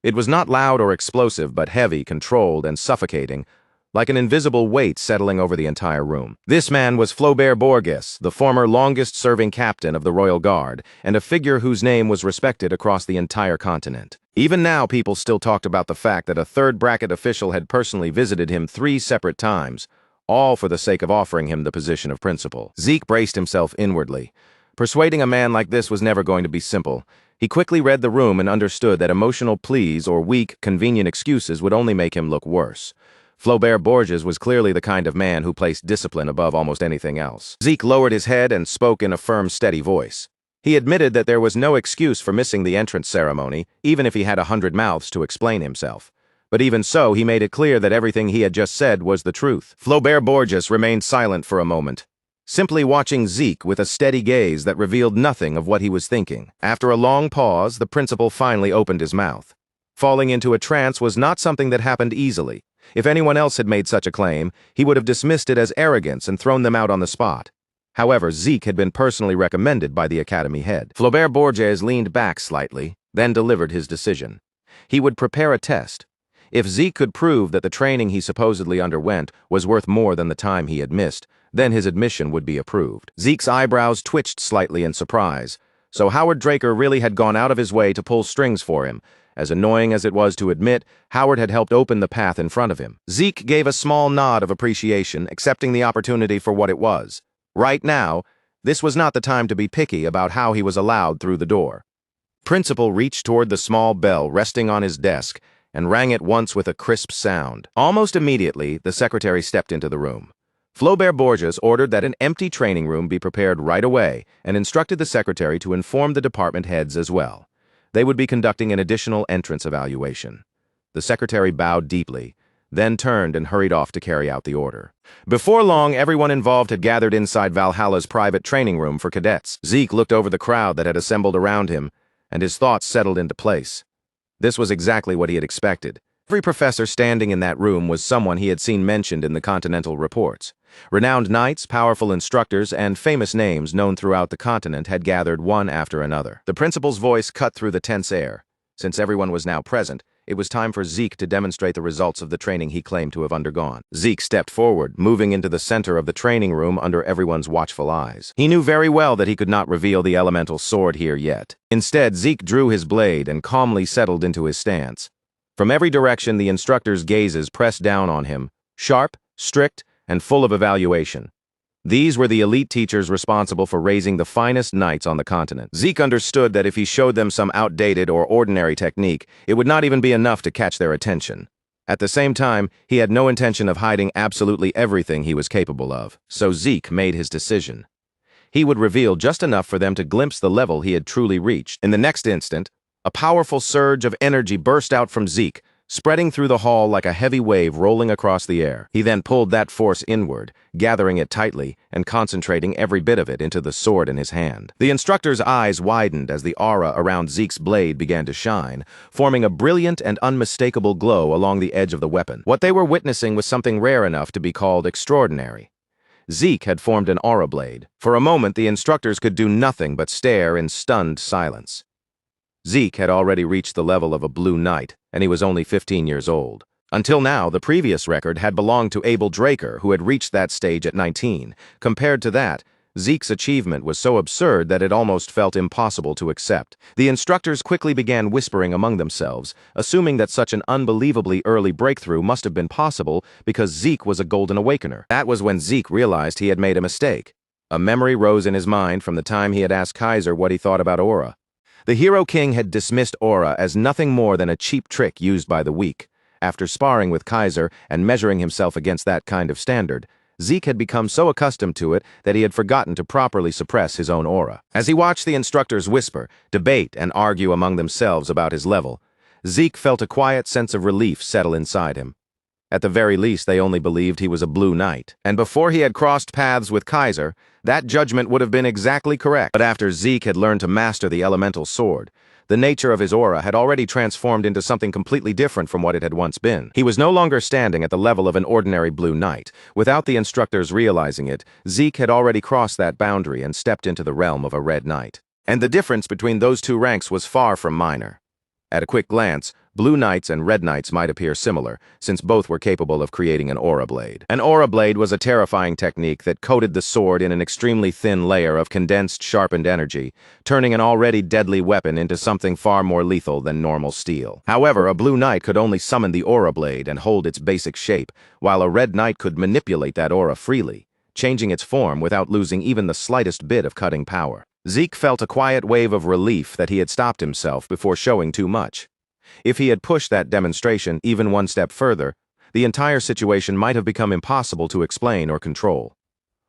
It was not loud or explosive, but heavy, controlled, and suffocating, like an invisible weight settling over the entire room. This man was Flaubert Borges, the former longest-serving captain of the Royal Guard, and a figure whose name was respected across the entire continent. Even now, people still talked about the fact that a third-bracket official had personally visited him 3 separate times, all for the sake of offering him the position of principal. Zeke braced himself inwardly. Persuading a man like this was never going to be simple. He quickly read the room and understood that emotional pleas or weak, convenient excuses would only make him look worse. Flaubert Borges was clearly the kind of man who placed discipline above almost anything else. Zeke lowered his head and spoke in a firm, steady voice. He admitted that there was no excuse for missing the entrance ceremony, even if he had 100 mouths to explain himself. But even so, he made it clear that everything he had just said was the truth. Flaubert Borges remained silent for a moment, simply watching Zeke with a steady gaze that revealed nothing of what he was thinking. After a long pause, the principal finally opened his mouth. Falling into a trance was not something that happened easily. If anyone else had made such a claim, he would have dismissed it as arrogance and thrown them out on the spot. However, Zeke had been personally recommended by the academy head. Flaubert Borges leaned back slightly, then delivered his decision. He would prepare a test. If Zeke could prove that the training he supposedly underwent was worth more than the time he had missed, then his admission would be approved. Zeke's eyebrows twitched slightly in surprise. So Howard Draker really had gone out of his way to pull strings for him. As annoying as it was to admit, Howard had helped open the path in front of him. Zeke gave a small nod of appreciation, accepting the opportunity for what it was. Right now, this was not the time to be picky about how he was allowed through the door. Principal reached toward the small bell resting on his desk and rang it once with a crisp sound. Almost immediately, the secretary stepped into the room. Flaubert Borges ordered that an empty training room be prepared right away and instructed the secretary to inform the department heads as well. They would be conducting an additional entrance evaluation. The secretary bowed deeply, then turned and hurried off to carry out the order. Before long, everyone involved had gathered inside Valhalla's private training room for cadets. Zeke looked over the crowd that had assembled around him, and his thoughts settled into place. This was exactly what he had expected. Every professor standing in that room was someone he had seen mentioned in the Continental reports. Renowned knights, powerful instructors, and famous names known throughout the continent had gathered one after another. The principal's voice cut through the tense air. Since everyone was now present, it was time for Zeke to demonstrate the results of the training he claimed to have undergone. Zeke stepped forward, moving into the center of the training room under everyone's watchful eyes. He knew very well that he could not reveal the elemental sword here yet. Instead, Zeke drew his blade and calmly settled into his stance. From every direction, the instructor's gazes pressed down on him, sharp, strict, and full of evaluation. These were the elite teachers responsible for raising the finest knights on the continent. Zeke understood that if he showed them some outdated or ordinary technique, it would not even be enough to catch their attention. At the same time, he had no intention of hiding absolutely everything he was capable of, so Zeke made his decision. He would reveal just enough for them to glimpse the level he had truly reached. In the next instant, a powerful surge of energy burst out from Zeke, spreading through the hall like a heavy wave rolling across the air. He then pulled that force inward, gathering it tightly, and concentrating every bit of it into the sword in his hand. The instructor's eyes widened as the aura around Zeke's blade began to shine, forming a brilliant and unmistakable glow along the edge of the weapon. What they were witnessing was something rare enough to be called extraordinary. Zeke had formed an aura blade. For a moment, the instructors could do nothing but stare in stunned silence. Zeke had already reached the level of a Blue Knight, and he was only 15 years old. Until now, the previous record had belonged to Abel Draker, who had reached that stage at 19. Compared to that, Zeke's achievement was so absurd that it almost felt impossible to accept. The instructors quickly began whispering among themselves, assuming that such an unbelievably early breakthrough must have been possible because Zeke was a Golden Awakener. That was when Zeke realized he had made a mistake. A memory rose in his mind from the time he had asked Kaiser what he thought about aura. The Hero King had dismissed aura as nothing more than a cheap trick used by the weak. After sparring with Kaiser and measuring himself against that kind of standard, Zeke had become so accustomed to it that he had forgotten to properly suppress his own aura. As he watched the instructors whisper, debate, and argue among themselves about his level, Zeke felt a quiet sense of relief settle inside him. At the very least, they only believed he was a Blue Knight. And before he had crossed paths with Kaiser, that judgment would have been exactly correct. But after Zeke had learned to master the elemental sword, the nature of his aura had already transformed into something completely different from what it had once been. He was no longer standing at the level of an ordinary Blue Knight. Without the instructors realizing it, Zeke had already crossed that boundary and stepped into the realm of a Red Knight. And the difference between those two ranks was far from minor. At a quick glance, Blue Knights and Red Knights might appear similar, since both were capable of creating an aura blade. An aura blade was a terrifying technique that coated the sword in an extremely thin layer of condensed, sharpened energy, turning an already deadly weapon into something far more lethal than normal steel. However, a Blue Knight could only summon the aura blade and hold its basic shape, while a Red Knight could manipulate that aura freely, changing its form without losing even the slightest bit of cutting power. Zeke felt a quiet wave of relief that he had stopped himself before showing too much. If he had pushed that demonstration even one step further, the entire situation might have become impossible to explain or control.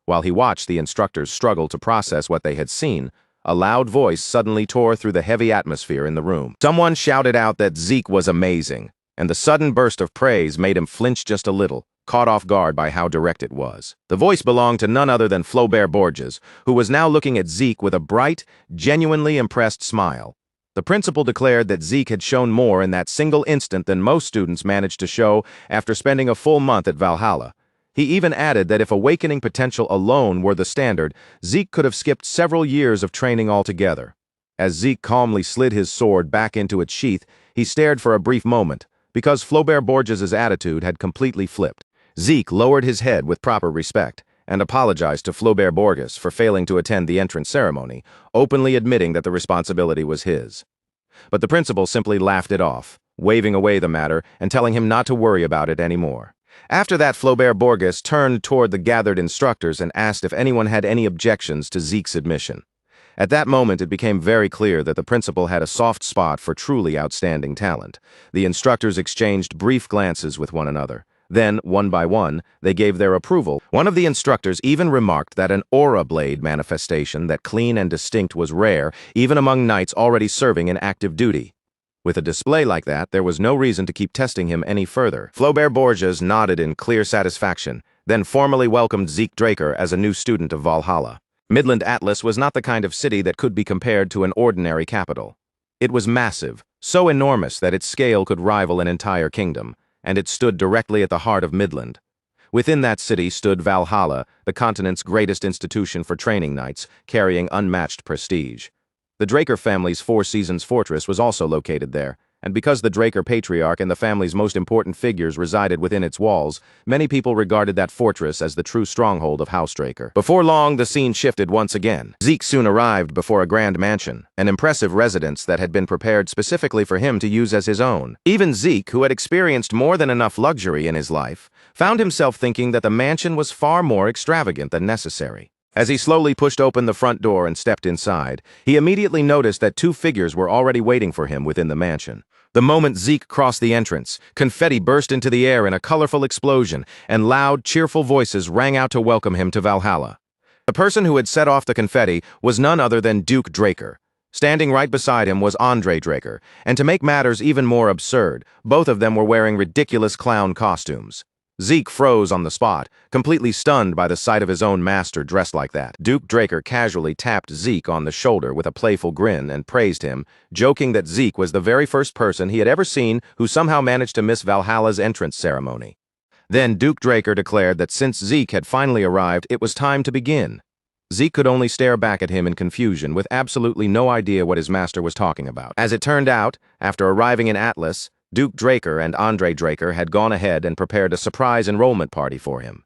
While he watched the instructors struggle to process what they had seen, a loud voice suddenly tore through the heavy atmosphere in the room. Someone shouted out that Zeke was amazing, and the sudden burst of praise made him flinch just a little, caught off guard by how direct it was. The voice belonged to none other than Flaubert Borges, who was now looking at Zeke with a bright, genuinely impressed smile. The principal declared that Zeke had shown more in that single instant than most students managed to show after spending a full month at Valhalla. He even added that if awakening potential alone were the standard, Zeke could have skipped several years of training altogether. As Zeke calmly slid his sword back into its sheath, he stared for a brief moment, because Flaubert Borges's attitude had completely flipped. Zeke lowered his head with proper respect and apologized to Flaubert Borges for failing to attend the entrance ceremony, openly admitting that the responsibility was his. But the principal simply laughed it off, waving away the matter and telling him not to worry about it anymore. After that, Flaubert Borges turned toward the gathered instructors and asked if anyone had any objections to Zeke's admission. At that moment, it became very clear that the principal had a soft spot for truly outstanding talent. The instructors exchanged brief glances with one another. Then, one by one, they gave their approval. One of the instructors even remarked that an aura blade manifestation that clean and distinct was rare, even among knights already serving in active duty. With a display like that, there was no reason to keep testing him any further. Flaubert Borges nodded in clear satisfaction, then formally welcomed Zeke Draker as a new student of Valhalla. Midland Atlas was not the kind of city that could be compared to an ordinary capital. It was massive, so enormous that its scale could rival an entire kingdom, and it stood directly at the heart of Midland. Within that city stood Valhalla, the continent's greatest institution for training knights, carrying unmatched prestige. The Draker family's Four Seasons fortress was also located there, and because the Draker patriarch and the family's most important figures resided within its walls, many people regarded that fortress as the true stronghold of House Draker. Before long, the scene shifted once again. Zeke soon arrived before a grand mansion, an impressive residence that had been prepared specifically for him to use as his own. Even Zeke, who had experienced more than enough luxury in his life, found himself thinking that the mansion was far more extravagant than necessary. As he slowly pushed open the front door and stepped inside, he immediately noticed that two figures were already waiting for him within the mansion. The moment Zeke crossed the entrance, confetti burst into the air in a colorful explosion, and loud, cheerful voices rang out to welcome him to Valhalla. The person who had set off the confetti was none other than Duke Draker. Standing right beside him was Andre Draker, and to make matters even more absurd, both of them were wearing ridiculous clown costumes. Zeke froze on the spot, completely stunned by the sight of his own master dressed like that. Duke Draker casually tapped Zeke on the shoulder with a playful grin and praised him, joking that Zeke was the very first person he had ever seen who somehow managed to miss Valhalla's entrance ceremony. Then Duke Draker declared that since Zeke had finally arrived, it was time to begin. Zeke could only stare back at him in confusion, with absolutely no idea what his master was talking about. As it turned out, after arriving in Atlas, Duke Draker and Andre Draker had gone ahead and prepared a surprise enrollment party for him.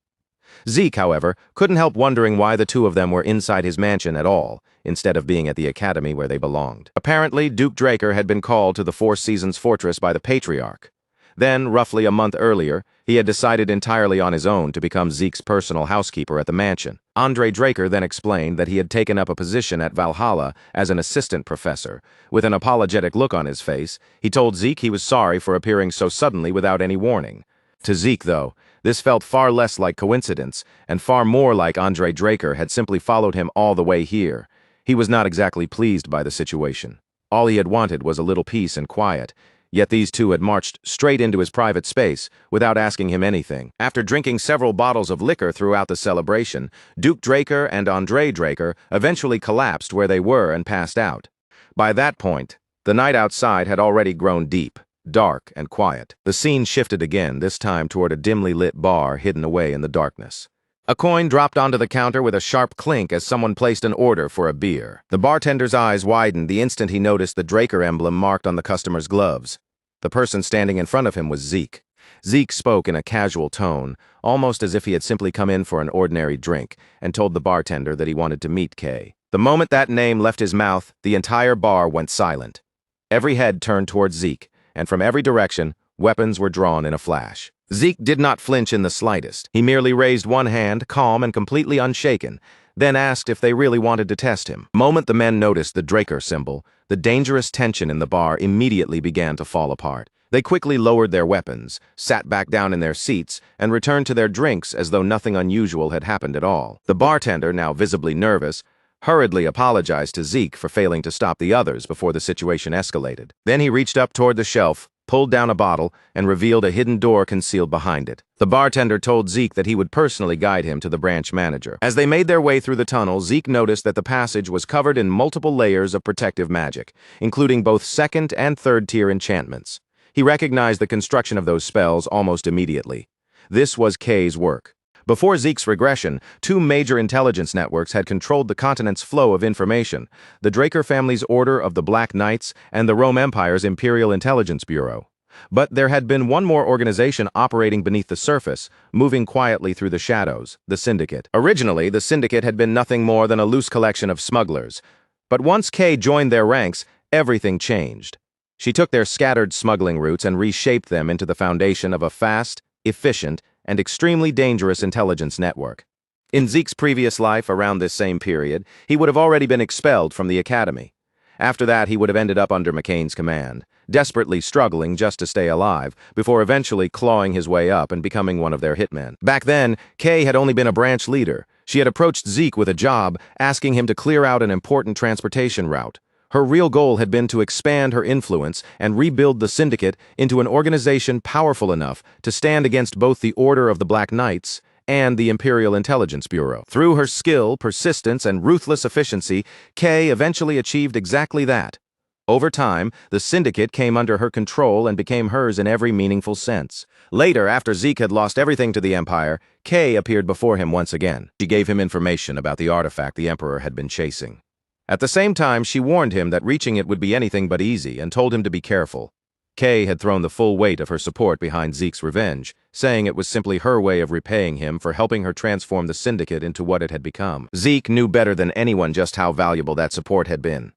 Zeke, however, couldn't help wondering why the two of them were inside his mansion at all, instead of being at the academy where they belonged. Apparently, Duke Draker had been called to the Four Seasons Fortress by the Patriarch. Then, roughly a month earlier, he had decided entirely on his own to become Zeke's personal housekeeper at the mansion. Andre Draker then explained that he had taken up a position at Valhalla as an assistant professor. With an apologetic look on his face, he told Zeke he was sorry for appearing so suddenly without any warning. To Zeke, though, this felt far less like coincidence and far more like Andre Draker had simply followed him all the way here. He was not exactly pleased by the situation. All he had wanted was a little peace and quiet. Yet these two had marched straight into his private space without asking him anything. After drinking several bottles of liquor throughout the celebration, Duke Draker and Andre Draker eventually collapsed where they were and passed out. By that point, the night outside had already grown deep, dark, and quiet. The scene shifted again, this time toward a dimly lit bar hidden away in the darkness. A coin dropped onto the counter with a sharp clink as someone placed an order for a beer. The bartender's eyes widened the instant he noticed the Draker emblem marked on the customer's gloves. The person standing in front of him was Zeke. Zeke spoke in a casual tone, almost as if he had simply come in for an ordinary drink, and told the bartender that he wanted to meet Kay. The moment that name left his mouth, the entire bar went silent. Every head turned towards Zeke, and from every direction, weapons were drawn in a flash. Zeke did not flinch in the slightest. He merely raised one hand, calm and completely unshaken, then asked if they really wanted to test him. The moment the men noticed the Draker symbol, the dangerous tension in the bar immediately began to fall apart. They quickly lowered their weapons, sat back down in their seats, and returned to their drinks as though nothing unusual had happened at all. The bartender, now visibly nervous, hurriedly apologized to Zeke for failing to stop the others before the situation escalated. Then he reached up toward the shelf, pulled down a bottle, and revealed a hidden door concealed behind it. The bartender told Zeke that he would personally guide him to the branch manager. As they made their way through the tunnel, Zeke noticed that the passage was covered in multiple layers of protective magic, including both second and third-tier enchantments. He recognized the construction of those spells almost immediately. This was Kay's work. Before Zeke's regression, two major intelligence networks had controlled the continent's flow of information: the Draker family's Order of the Black Knights and the Rome Empire's Imperial Intelligence Bureau. But there had been one more organization operating beneath the surface, moving quietly through the shadows: the Syndicate. Originally, the Syndicate had been nothing more than a loose collection of smugglers. But once Kay joined their ranks, everything changed. She took their scattered smuggling routes and reshaped them into the foundation of a fast, efficient, and extremely dangerous intelligence network. In Zeke's previous life, around this same period, he would have already been expelled from the academy. After that, he would have ended up under McCain's command, desperately struggling just to stay alive, before eventually clawing his way up and becoming one of their hitmen. Back then, Kay had only been a branch leader. She had approached Zeke with a job, asking him to clear out an important transportation route. Her real goal had been to expand her influence and rebuild the Syndicate into an organization powerful enough to stand against both the Order of the Black Knights and the Imperial Intelligence Bureau. Through her skill, persistence, and ruthless efficiency, Kay eventually achieved exactly that. Over time, the Syndicate came under her control and became hers in every meaningful sense. Later, after Zeke had lost everything to the Empire, Kay appeared before him once again. She gave him information about the artifact the Emperor had been chasing. At the same time, she warned him that reaching it would be anything but easy and told him to be careful. Kay had thrown the full weight of her support behind Zeke's revenge, saying it was simply her way of repaying him for helping her transform the Syndicate into what it had become. Zeke knew better than anyone just how valuable that support had been.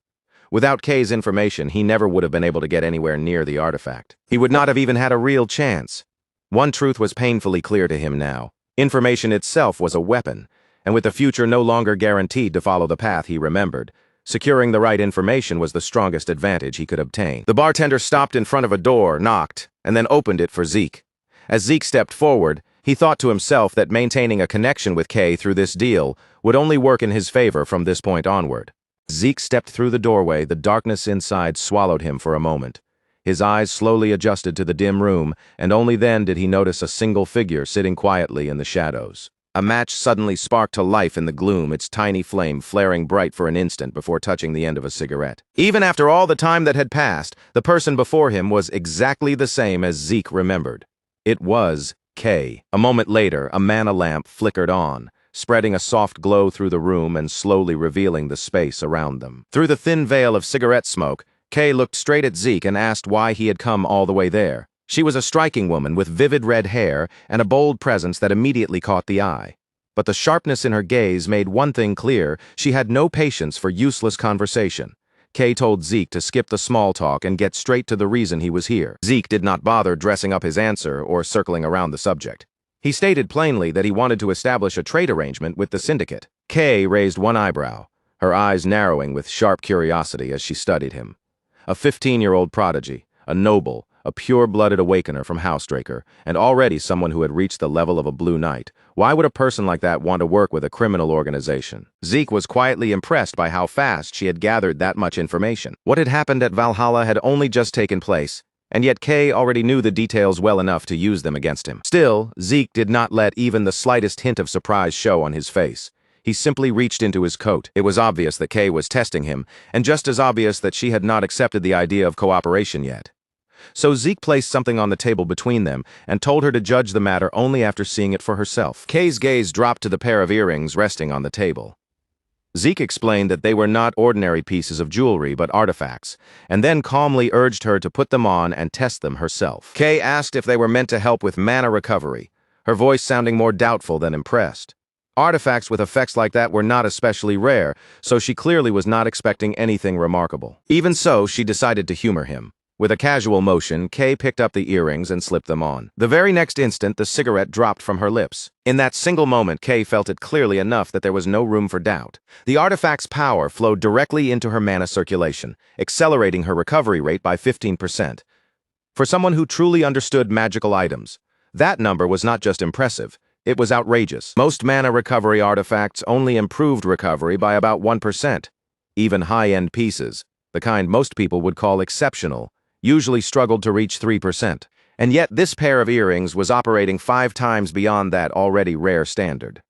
Without Kay's information, he never would have been able to get anywhere near the artifact. He would not have even had a real chance. One truth was painfully clear to him now. Information itself was a weapon, and with the future no longer guaranteed to follow the path he remembered, securing the right information was the strongest advantage he could obtain. The bartender stopped in front of a door, knocked, and then opened it for Zeke. As Zeke stepped forward, he thought to himself that maintaining a connection with Kay through this deal would only work in his favor from this point onward. Zeke stepped through the doorway. The darkness inside swallowed him for a moment. His eyes slowly adjusted to the dim room, and only then did he notice a single figure sitting quietly in the shadows. A match suddenly sparked to life in the gloom, its tiny flame flaring bright for an instant before touching the end of a cigarette. Even after all the time that had passed, the person before him was exactly the same as Zeke remembered. It was Kay. A moment later, a mana lamp flickered on, spreading a soft glow through the room and slowly revealing the space around them. Through the thin veil of cigarette smoke, Kay looked straight at Zeke and asked why he had come all the way there. She was a striking woman with vivid red hair and a bold presence that immediately caught the eye. But the sharpness in her gaze made one thing clear: she had no patience for useless conversation. Kay told Zeke to skip the small talk and get straight to the reason he was here. Zeke did not bother dressing up his answer or circling around the subject. He stated plainly that he wanted to establish a trade arrangement with the syndicate. Kay raised one eyebrow, her eyes narrowing with sharp curiosity as she studied him. A 15-year-old prodigy, a noble, a pure-blooded awakener from Housedraker, and already someone who had reached the level of a Blue Knight. Why would a person like that want to work with a criminal organization? Zeke was quietly impressed by how fast she had gathered that much information. What had happened at Valhalla had only just taken place, and yet Kay already knew the details well enough to use them against him. Still, Zeke did not let even the slightest hint of surprise show on his face. He simply reached into his coat. It was obvious that Kay was testing him, and just as obvious that she had not accepted the idea of cooperation yet. So Zeke placed something on the table between them and told her to judge the matter only after seeing it for herself. Kay's gaze dropped to the pair of earrings resting on the table. Zeke explained that they were not ordinary pieces of jewelry but artifacts, and then calmly urged her to put them on and test them herself. Kay asked if they were meant to help with mana recovery, her voice sounding more doubtful than impressed. Artifacts with effects like that were not especially rare, so she clearly was not expecting anything remarkable. Even so, she decided to humor him. With a casual motion, Kay picked up the earrings and slipped them on. The very next instant, the cigarette dropped from her lips. In that single moment, Kay felt it clearly enough that there was no room for doubt. The artifact's power flowed directly into her mana circulation, accelerating her recovery rate by 15%. For someone who truly understood magical items, that number was not just impressive, it was outrageous. Most mana recovery artifacts only improved recovery by about 1%. Even high-end pieces, the kind most people would call exceptional, usually struggled to reach 3%. And yet this pair of earrings was operating 5 times beyond that already rare standard.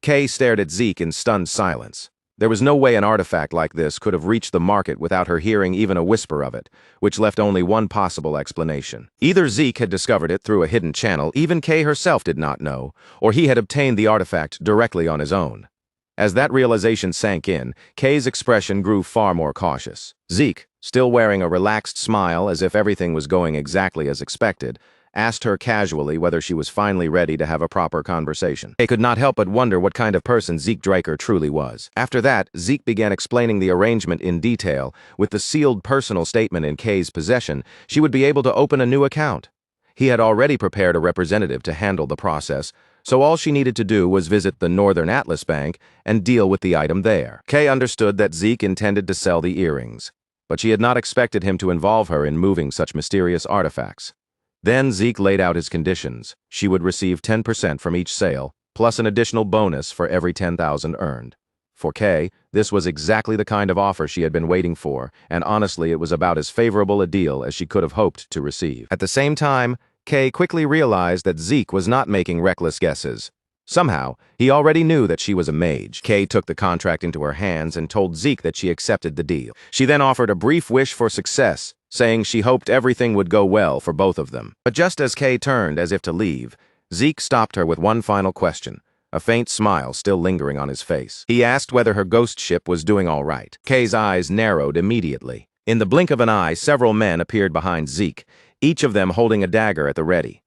Kay stared at Zeke in stunned silence. There was no way an artifact like this could have reached the market without her hearing even a whisper of it, which left only one possible explanation. Either Zeke had discovered it through a hidden channel even Kay herself did not know, or he had obtained the artifact directly on his own. As that realization sank in, Kay's expression grew far more cautious. Zeke, still wearing a relaxed smile as if everything was going exactly as expected, asked her casually whether she was finally ready to have a proper conversation. Kay could not help but wonder what kind of person Zeke Draker truly was. After that, Zeke began explaining the arrangement in detail. With the sealed personal statement in Kay's possession, she would be able to open a new account. He had already prepared a representative to handle the process, so all she needed to do was visit the Northern Atlas Bank and deal with the item there. Kay understood that Zeke intended to sell the earrings, but she had not expected him to involve her in moving such mysterious artifacts. Then Zeke laid out his conditions. She would receive 10% from each sale, plus an additional bonus for every 10,000 earned. For Kay, this was exactly the kind of offer she had been waiting for, and honestly it was about as favorable a deal as she could have hoped to receive. At the same time, Kay quickly realized that Zeke was not making reckless guesses. Somehow, he already knew that she was a mage. Kay took the contract into her hands and told Zeke that she accepted the deal. She then offered a brief wish for success, saying she hoped everything would go well for both of them. But just as Kay turned as if to leave, Zeke stopped her with one final question, a faint smile still lingering on his face. He asked whether her ghost ship was doing all right. Kay's eyes narrowed immediately. In the blink of an eye, several men appeared behind Zeke, each of them holding a dagger at the ready.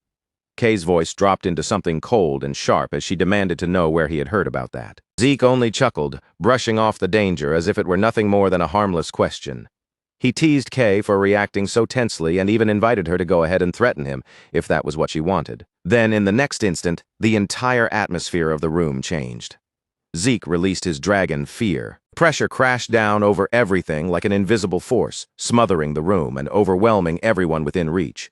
Kay's voice dropped into something cold and sharp as she demanded to know where he had heard about that. Zeke only chuckled, brushing off the danger as if it were nothing more than a harmless question. He teased Kay for reacting so tensely and even invited her to go ahead and threaten him, if that was what she wanted. Then, in the next instant, the entire atmosphere of the room changed. Zeke released his dragon fear. Pressure crashed down over everything like an invisible force, smothering the room and overwhelming everyone within reach.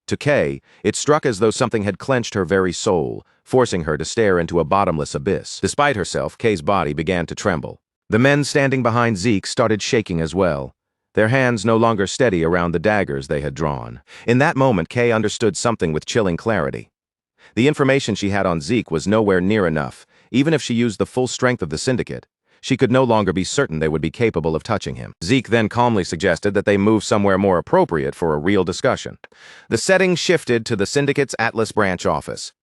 To Kay, it struck as though something had clenched her very soul, forcing her to stare into a bottomless abyss. Despite herself, Kay's body began to tremble. The men standing behind Zeke started shaking as well. their hands no longer steady around the daggers they had drawn. In that moment, Kay understood something with chilling clarity. The information she had on Zeke was nowhere near enough. Even if she used the full strength of the syndicate, she could no longer be certain they would be capable of touching him. Zeke then calmly suggested that they move somewhere more appropriate for a real discussion. The setting shifted to the syndicate's Atlas branch office.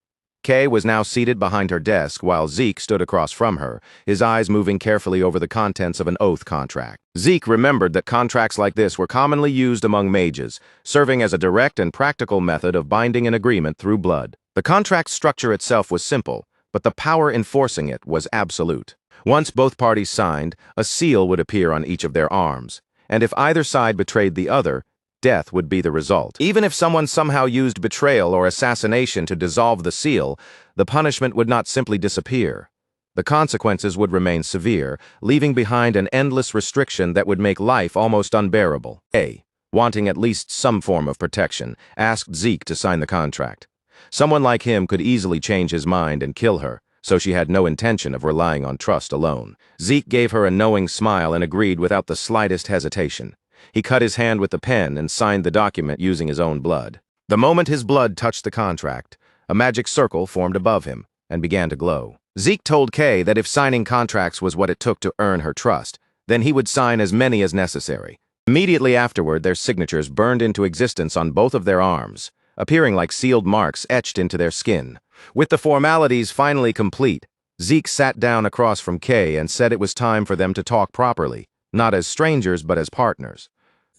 Kay was now seated behind her desk while Zeke stood across from her, his eyes moving carefully over the contents of an oath contract. Zeke remembered that contracts like this were commonly used among mages, serving as a direct and practical method of binding an agreement through blood. The contract structure itself was simple, but the power enforcing it was absolute. Once both parties signed, a seal would appear on each of their arms, and if either side betrayed the other, death would be the result. Even if someone somehow used betrayal or assassination to dissolve the seal, the punishment would not simply disappear. The consequences would remain severe, leaving behind an endless restriction that would make life almost unbearable. Kay, wanting at least some form of protection, asked Zeke to sign the contract. Someone like him could easily change his mind and kill her, so she had no intention of relying on trust alone. Zeke gave her a knowing smile and agreed without the slightest hesitation. He cut his hand with the pen and signed the document using his own blood. The moment his blood touched the contract, a magic circle formed above him and began to glow. Zeke told Kay that if signing contracts was what it took to earn her trust, then he would sign as many as necessary. Immediately afterward, their signatures burned into existence on both of their arms, appearing like sealed marks etched into their skin. With the formalities finally complete, Zeke sat down across from Kay and said it was time for them to talk properly, not as strangers but as partners.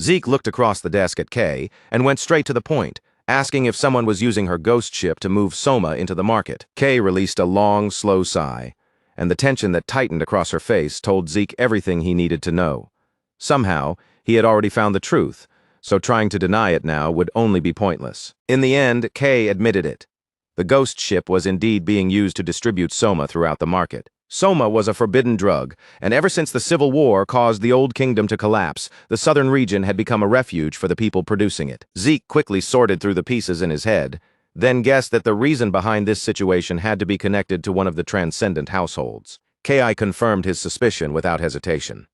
Zeke looked across the desk at Kay and went straight to the point, asking if someone was using her ghost ship to move Soma into the market. Kay released a long, slow sigh, and the tension that tightened across her face told Zeke everything he needed to know. Somehow, he had already found the truth, so trying to deny it now would only be pointless. In the end, Kay admitted it. The ghost ship was indeed being used to distribute Soma throughout the market. Soma was a forbidden drug, and ever since the Civil War caused the Old Kingdom to collapse, the southern region had become a refuge for the people producing it. Zeke quickly sorted through the pieces in his head, then guessed that the reason behind this situation had to be connected to one of the transcendent households. Ki confirmed his suspicion without hesitation.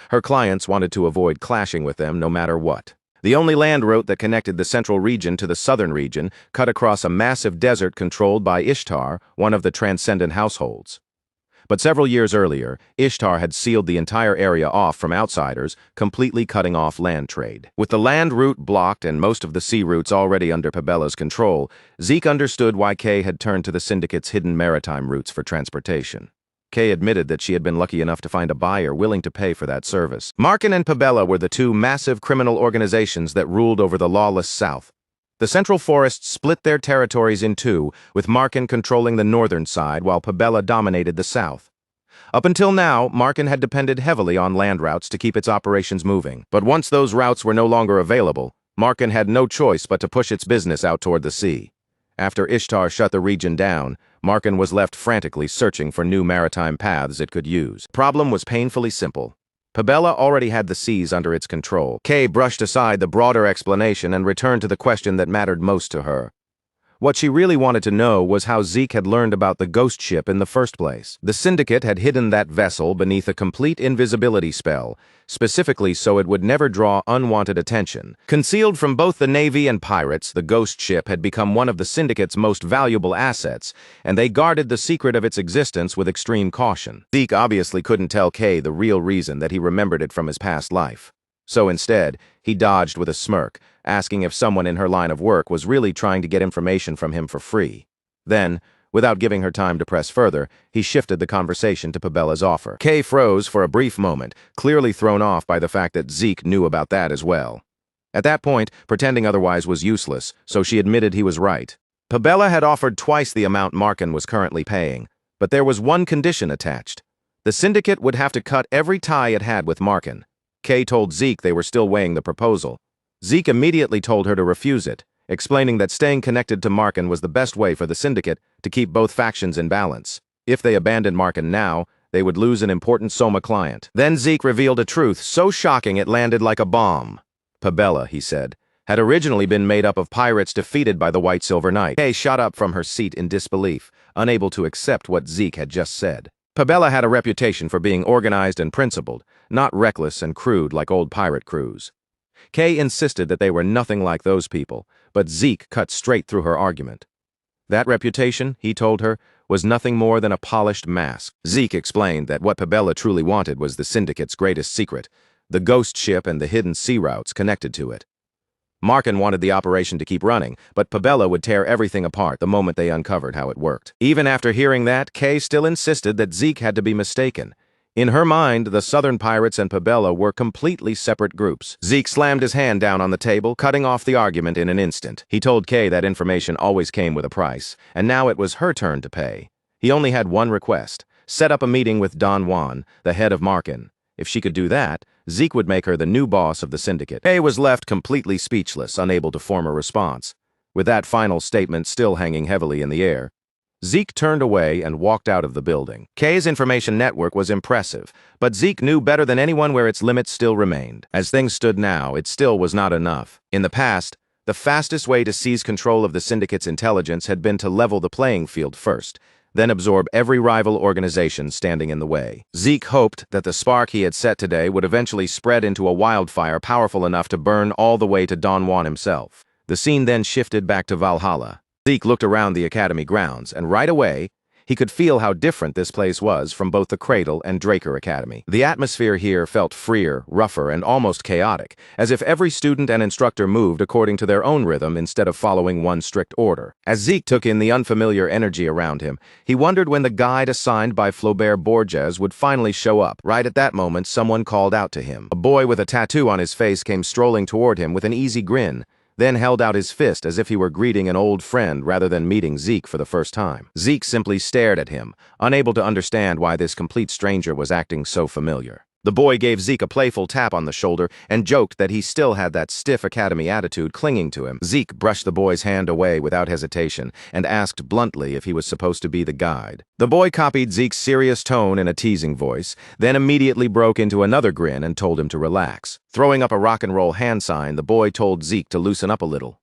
Her clients wanted to avoid clashing with them no matter what. The only land route that connected the central region to the southern region cut across a massive desert controlled by Ishtar, one of the transcendent households. But several years earlier, Ishtar had sealed the entire area off from outsiders, completely cutting off land trade. With the land route blocked and most of the sea routes already under Pabella's control, Zeke understood why Kay had turned to the syndicate's hidden maritime routes for transportation. Kay admitted that she had been lucky enough to find a buyer willing to pay for that service. Markin and Pabella were the two massive criminal organizations that ruled over the lawless South. The Central Forests split their territories in two, with Markin controlling the northern side while Pabella dominated the south. Up until now, Markin had depended heavily on land routes to keep its operations moving. But once those routes were no longer available, Markin had no choice but to push its business out toward the sea. After Ishtar shut the region down, Markin was left frantically searching for new maritime paths it could use. The problem was painfully simple. Pabella already had the seas under its control. Kay brushed aside the broader explanation and returned to the question that mattered most to her. What she really wanted to know was how Zeke had learned about the ghost ship in the first place. The syndicate had hidden that vessel beneath a complete invisibility spell, specifically so it would never draw unwanted attention. Concealed from both the Navy and pirates, the ghost ship had become one of the syndicate's most valuable assets, and they guarded the secret of its existence with extreme caution. Zeke obviously couldn't tell Kay the real reason that he remembered it from his past life. So instead, he dodged with a smirk, asking if someone in her line of work was really trying to get information from him for free. Then, without giving her time to press further, he shifted the conversation to Pabella's offer. Kay froze for a brief moment, clearly thrown off by the fact that Zeke knew about that as well. At that point, pretending otherwise was useless, so she admitted he was right. Pabella had offered twice the amount Markin was currently paying, but there was one condition attached. The syndicate would have to cut every tie it had with Markin. Kay told Zeke they were still weighing the proposal. Zeke immediately told her to refuse it, explaining that staying connected to Markin was the best way for the syndicate to keep both factions in balance. If they abandoned Markin now, they would lose an important Soma client. Then Zeke revealed a truth so shocking it landed like a bomb. Pabella, he said, had originally been made up of pirates defeated by the White Silver Knight. Kay shot up from her seat in disbelief, unable to accept what Zeke had just said. Pabella had a reputation for being organized and principled, not reckless and crude like old pirate crews. Kay insisted that they were nothing like those people, but Zeke cut straight through her argument. That reputation, he told her, was nothing more than a polished mask. Zeke explained that what Pabella truly wanted was the Syndicate's greatest secret, the ghost ship and the hidden sea routes connected to it. Markin wanted the operation to keep running, but Pabella would tear everything apart the moment they uncovered how it worked. Even after hearing that, Kay still insisted that Zeke had to be mistaken. In her mind, the Southern Pirates and Pabella were completely separate groups. Zeke slammed his hand down on the table, cutting off the argument in an instant. He told Kay that information always came with a price, and now it was her turn to pay. He only had one request: set up a meeting with Don Juan, the head of Markin. If she could do that, Zeke would make her the new boss of the syndicate. Kay was left completely speechless, unable to form a response. With that final statement still hanging heavily in the air, Zeke turned away and walked out of the building. Kay's information network was impressive, but Zeke knew better than anyone where its limits still remained. As things stood now, it still was not enough. In the past, the fastest way to seize control of the syndicate's intelligence had been to level the playing field first, then absorb every rival organization standing in the way. Zeke hoped that the spark he had set today would eventually spread into a wildfire powerful enough to burn all the way to Don Juan himself. The scene then shifted back to Valhalla. Zeke looked around the academy grounds, and right away, he could feel how different this place was from both the Cradle and Draker Academy. The atmosphere here felt freer, rougher, and almost chaotic, as if every student and instructor moved according to their own rhythm instead of following one strict order. As Zeke took in the unfamiliar energy around him, he wondered when the guide assigned by Flaubert Borges would finally show up. Right at that moment, someone called out to him. A boy with a tattoo on his face came strolling toward him with an easy grin, then held out his fist as if he were greeting an old friend rather than meeting Zeke for the first time. Zeke simply stared at him, unable to understand why this complete stranger was acting so familiar. The boy gave Zeke a playful tap on the shoulder and joked that he still had that stiff academy attitude clinging to him. Zeke brushed the boy's hand away without hesitation and asked bluntly if he was supposed to be the guide. The boy copied Zeke's serious tone in a teasing voice, then immediately broke into another grin and told him to relax. Throwing up a rock and roll hand sign, the boy told Zeke to loosen up a little.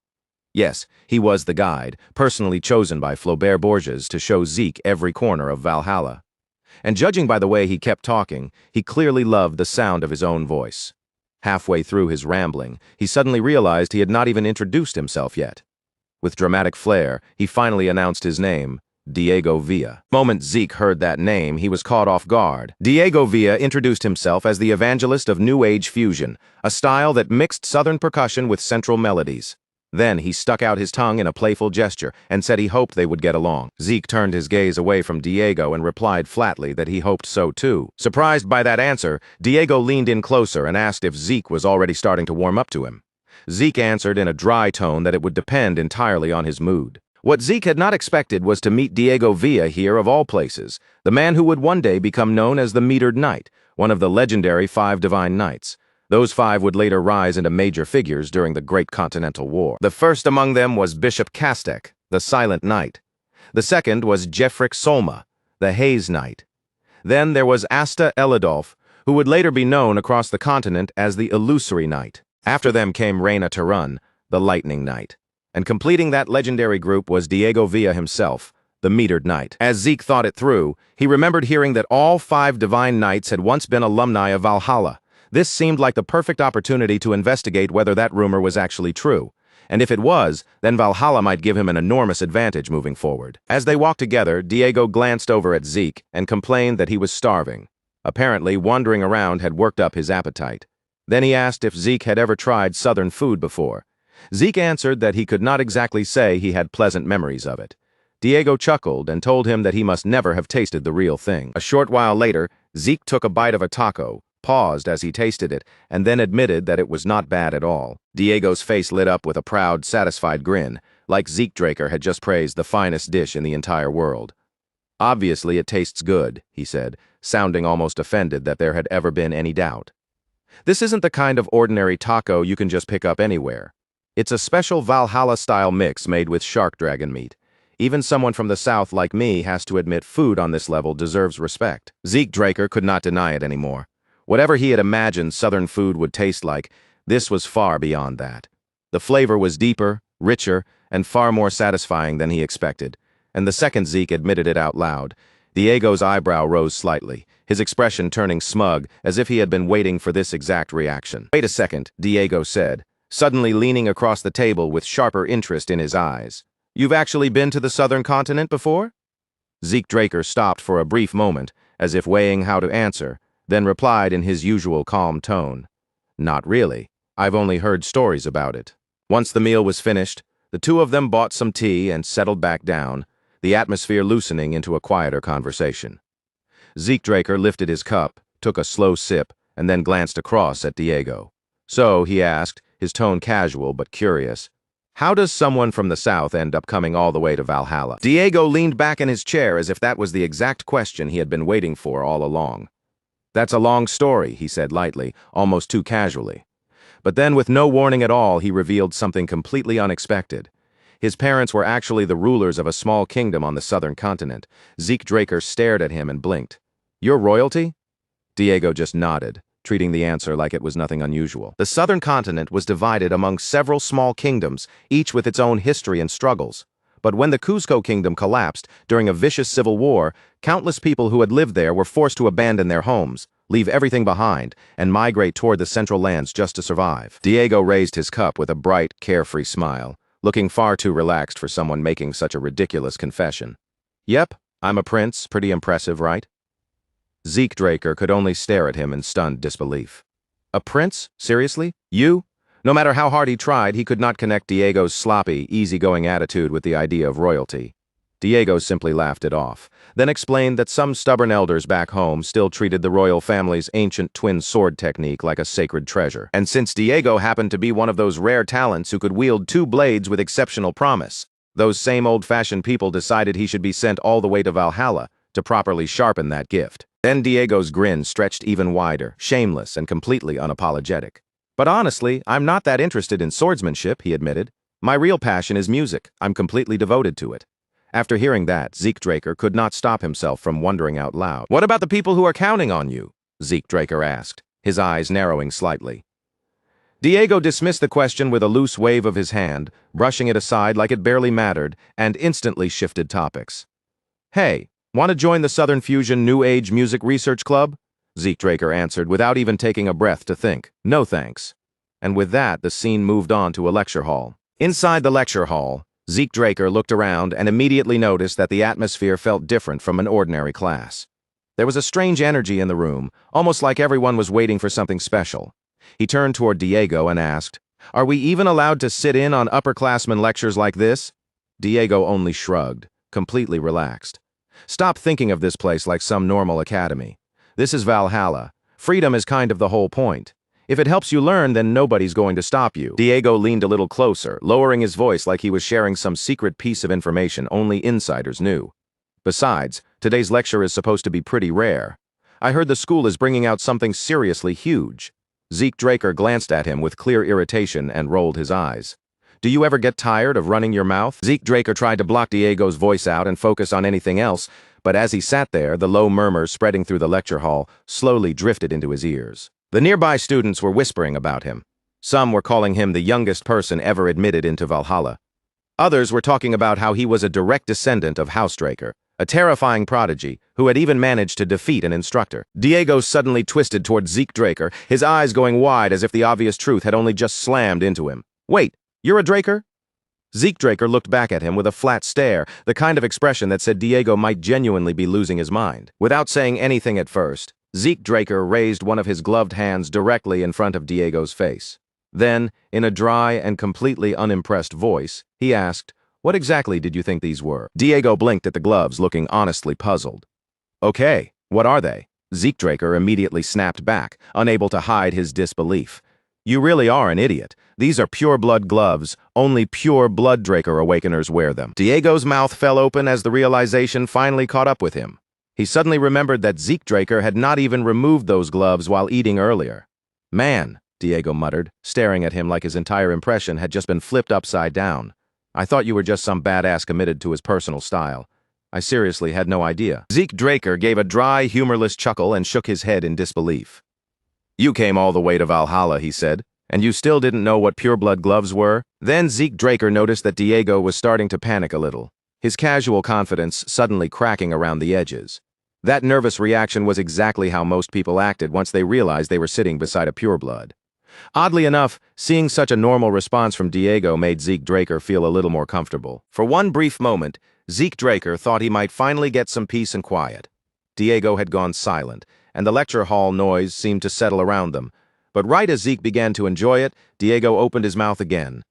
Yes, he was the guide, personally chosen by Flaubert Borges to show Zeke every corner of Valhalla. And judging by the way he kept talking, he clearly loved the sound of his own voice. Halfway through his rambling, he suddenly realized he had not even introduced himself yet. With dramatic flair, he finally announced his name, Diego Villa. The moment Zeke heard that name, he was caught off guard. Diego Villa introduced himself as the evangelist of New Age fusion, a style that mixed Southern percussion with central melodies. Then he stuck out his tongue in a playful gesture and said he hoped they would get along. Zeke turned his gaze away from Diego and replied flatly that he hoped so too. Surprised by that answer, Diego leaned in closer and asked if Zeke was already starting to warm up to him. Zeke answered in a dry tone that it would depend entirely on his mood. What Zeke had not expected was to meet Diego Villa here of all places, the man who would one day become known as the Metered Knight, one of the legendary 5 Divine Knights. Those 5 would later rise into major figures during the Great Continental War. The first among them was Bishop Kastek, the Silent Knight. The second was Jeffrick Solma, the Haze Knight. Then there was Asta Elidolf, who would later be known across the continent as the Illusory Knight. After them came Reyna Tarun, the Lightning Knight. And completing that legendary group was Diego Villa himself, the Metered Knight. As Zeke thought it through, he remembered hearing that all 5 Divine Knights had once been alumni of Valhalla. This seemed like the perfect opportunity to investigate whether that rumor was actually true. And if it was, then Valhalla might give him an enormous advantage moving forward. As they walked together, Diego glanced over at Zeke and complained that he was starving. Apparently, wandering around had worked up his appetite. Then he asked if Zeke had ever tried Southern food before. Zeke answered that he could not exactly say he had pleasant memories of it. Diego chuckled and told him that he must never have tasted the real thing. A short while later, Zeke took a bite of a taco, paused as he tasted it, and then admitted that it was not bad at all. Diego's face lit up with a proud, satisfied grin, like Zeke Draker had just praised the finest dish in the entire world. Obviously, it tastes good, he said, sounding almost offended that there had ever been any doubt. This isn't the kind of ordinary taco you can just pick up anywhere. It's a special Valhalla-style mix made with shark dragon meat. Even someone from the South like me has to admit food on this level deserves respect. Zeke Draker could not deny it anymore. Whatever he had imagined Southern food would taste like, this was far beyond that. The flavor was deeper, richer, and far more satisfying than he expected, and the second Zeke admitted it out loud, Diego's eyebrow rose slightly, his expression turning smug, as if he had been waiting for this exact reaction. "Wait a second," Diego said, suddenly leaning across the table with sharper interest in his eyes. "You've actually been to the southern continent before?" Zeke Draker stopped for a brief moment, as if weighing how to answer, then replied in his usual calm tone. "Not really. I've only heard stories about it." Once the meal was finished, the two of them bought some tea and settled back down, the atmosphere loosening into a quieter conversation. Zeke Draker lifted his cup, took a slow sip, and then glanced across at Diego. "So," he asked, his tone casual but curious, "how does someone from the south end up coming all the way to Valhalla?" Diego leaned back in his chair as if that was the exact question he had been waiting for all along. "That's a long story," he said lightly, almost too casually. But then, with no warning at all, he revealed something completely unexpected. His parents were actually the rulers of a small kingdom on the southern continent. Zeke Draker stared at him and blinked. "You're royalty?" Diego just nodded, treating the answer like it was nothing unusual. The southern continent was divided among several small kingdoms, each with its own history and struggles. But when the Cusco kingdom collapsed during a vicious civil war, countless people who had lived there were forced to abandon their homes, leave everything behind, and migrate toward the central lands just to survive. Diego raised his cup with a bright, carefree smile, looking far too relaxed for someone making such a ridiculous confession. "Yep, I'm a prince, pretty impressive, right?" Zeke Draker could only stare at him in stunned disbelief. "A prince? Seriously? You?" No matter how hard he tried, he could not connect Diego's sloppy, easygoing attitude with the idea of royalty. Diego simply laughed it off, then explained that some stubborn elders back home still treated the royal family's ancient twin sword technique like a sacred treasure. And since Diego happened to be one of those rare talents who could wield two blades with exceptional promise, those same old-fashioned people decided he should be sent all the way to Valhalla to properly sharpen that gift. Then Diego's grin stretched even wider, shameless and completely unapologetic. "But honestly, I'm not that interested in swordsmanship," he admitted. "My real passion is music. I'm completely devoted to it." After hearing that, Zeke Draker could not stop himself from wondering out loud. "What about the people who are counting on you?" Zeke Draker asked, his eyes narrowing slightly. Diego dismissed the question with a loose wave of his hand, brushing it aside like it barely mattered, and instantly shifted topics. "Hey, want to join the Southern Fusion New Age Music Research Club?" Zeke Draker answered without even taking a breath to think. "No thanks." And with that, the scene moved on to a lecture hall. Inside the lecture hall, Zeke Draker looked around and immediately noticed that the atmosphere felt different from an ordinary class. There was a strange energy in the room, almost like everyone was waiting for something special. He turned toward Diego and asked, "Are we even allowed to sit in on upperclassmen lectures like this?" Diego only shrugged, completely relaxed. "Stop thinking of this place like some normal academy. This is Valhalla. Freedom is kind of the whole point. If it helps you learn, then nobody's going to stop you." Diego leaned a little closer, lowering his voice like he was sharing some secret piece of information only insiders knew. "Besides, today's lecture is supposed to be pretty rare. I heard the school is bringing out something seriously huge." Zeke Draker glanced at him with clear irritation and rolled his eyes. "Do you ever get tired of running your mouth?" Zeke Draker tried to block Diego's voice out and focus on anything else, but as he sat there, the low murmurs spreading through the lecture hall slowly drifted into his ears. The nearby students were whispering about him. Some were calling him the youngest person ever admitted into Valhalla. Others were talking about how he was a direct descendant of House Draker, a terrifying prodigy who had even managed to defeat an instructor. Diego suddenly twisted toward Zeke Draker, his eyes going wide as if the obvious truth had only just slammed into him. "Wait, you're a Draker?" Zeke Draker looked back at him with a flat stare, the kind of expression that said Diego might genuinely be losing his mind. Without saying anything at first, Zeke Draker raised one of his gloved hands directly in front of Diego's face. Then, in a dry and completely unimpressed voice, he asked, "What exactly did you think these were?" Diego blinked at the gloves, looking honestly puzzled. "Okay, what are they?" Zeke Draker immediately snapped back, unable to hide his disbelief. "You really are an idiot. These are pure-blood gloves. Only pure-blood Draker Awakeners wear them." Diego's mouth fell open as the realization finally caught up with him. He suddenly remembered that Zeke Draker had not even removed those gloves while eating earlier. "Man," Diego muttered, staring at him like his entire impression had just been flipped upside down. "I thought you were just some badass committed to his personal style. I seriously had no idea." Zeke Draker gave a dry, humorless chuckle and shook his head in disbelief. "You came all the way to Valhalla," he said, "and you still didn't know what pure-blood gloves were?" Then Zeke Draker noticed that Diego was starting to panic a little, his casual confidence suddenly cracking around the edges. That nervous reaction was exactly how most people acted once they realized they were sitting beside a pureblood. Oddly enough, seeing such a normal response from Diego made Zeke Draker feel a little more comfortable. For one brief moment, Zeke Draker thought he might finally get some peace and quiet. Diego had gone silent, and the lecture hall noise seemed to settle around them. But right as Zeke began to enjoy it, Diego opened his mouth again.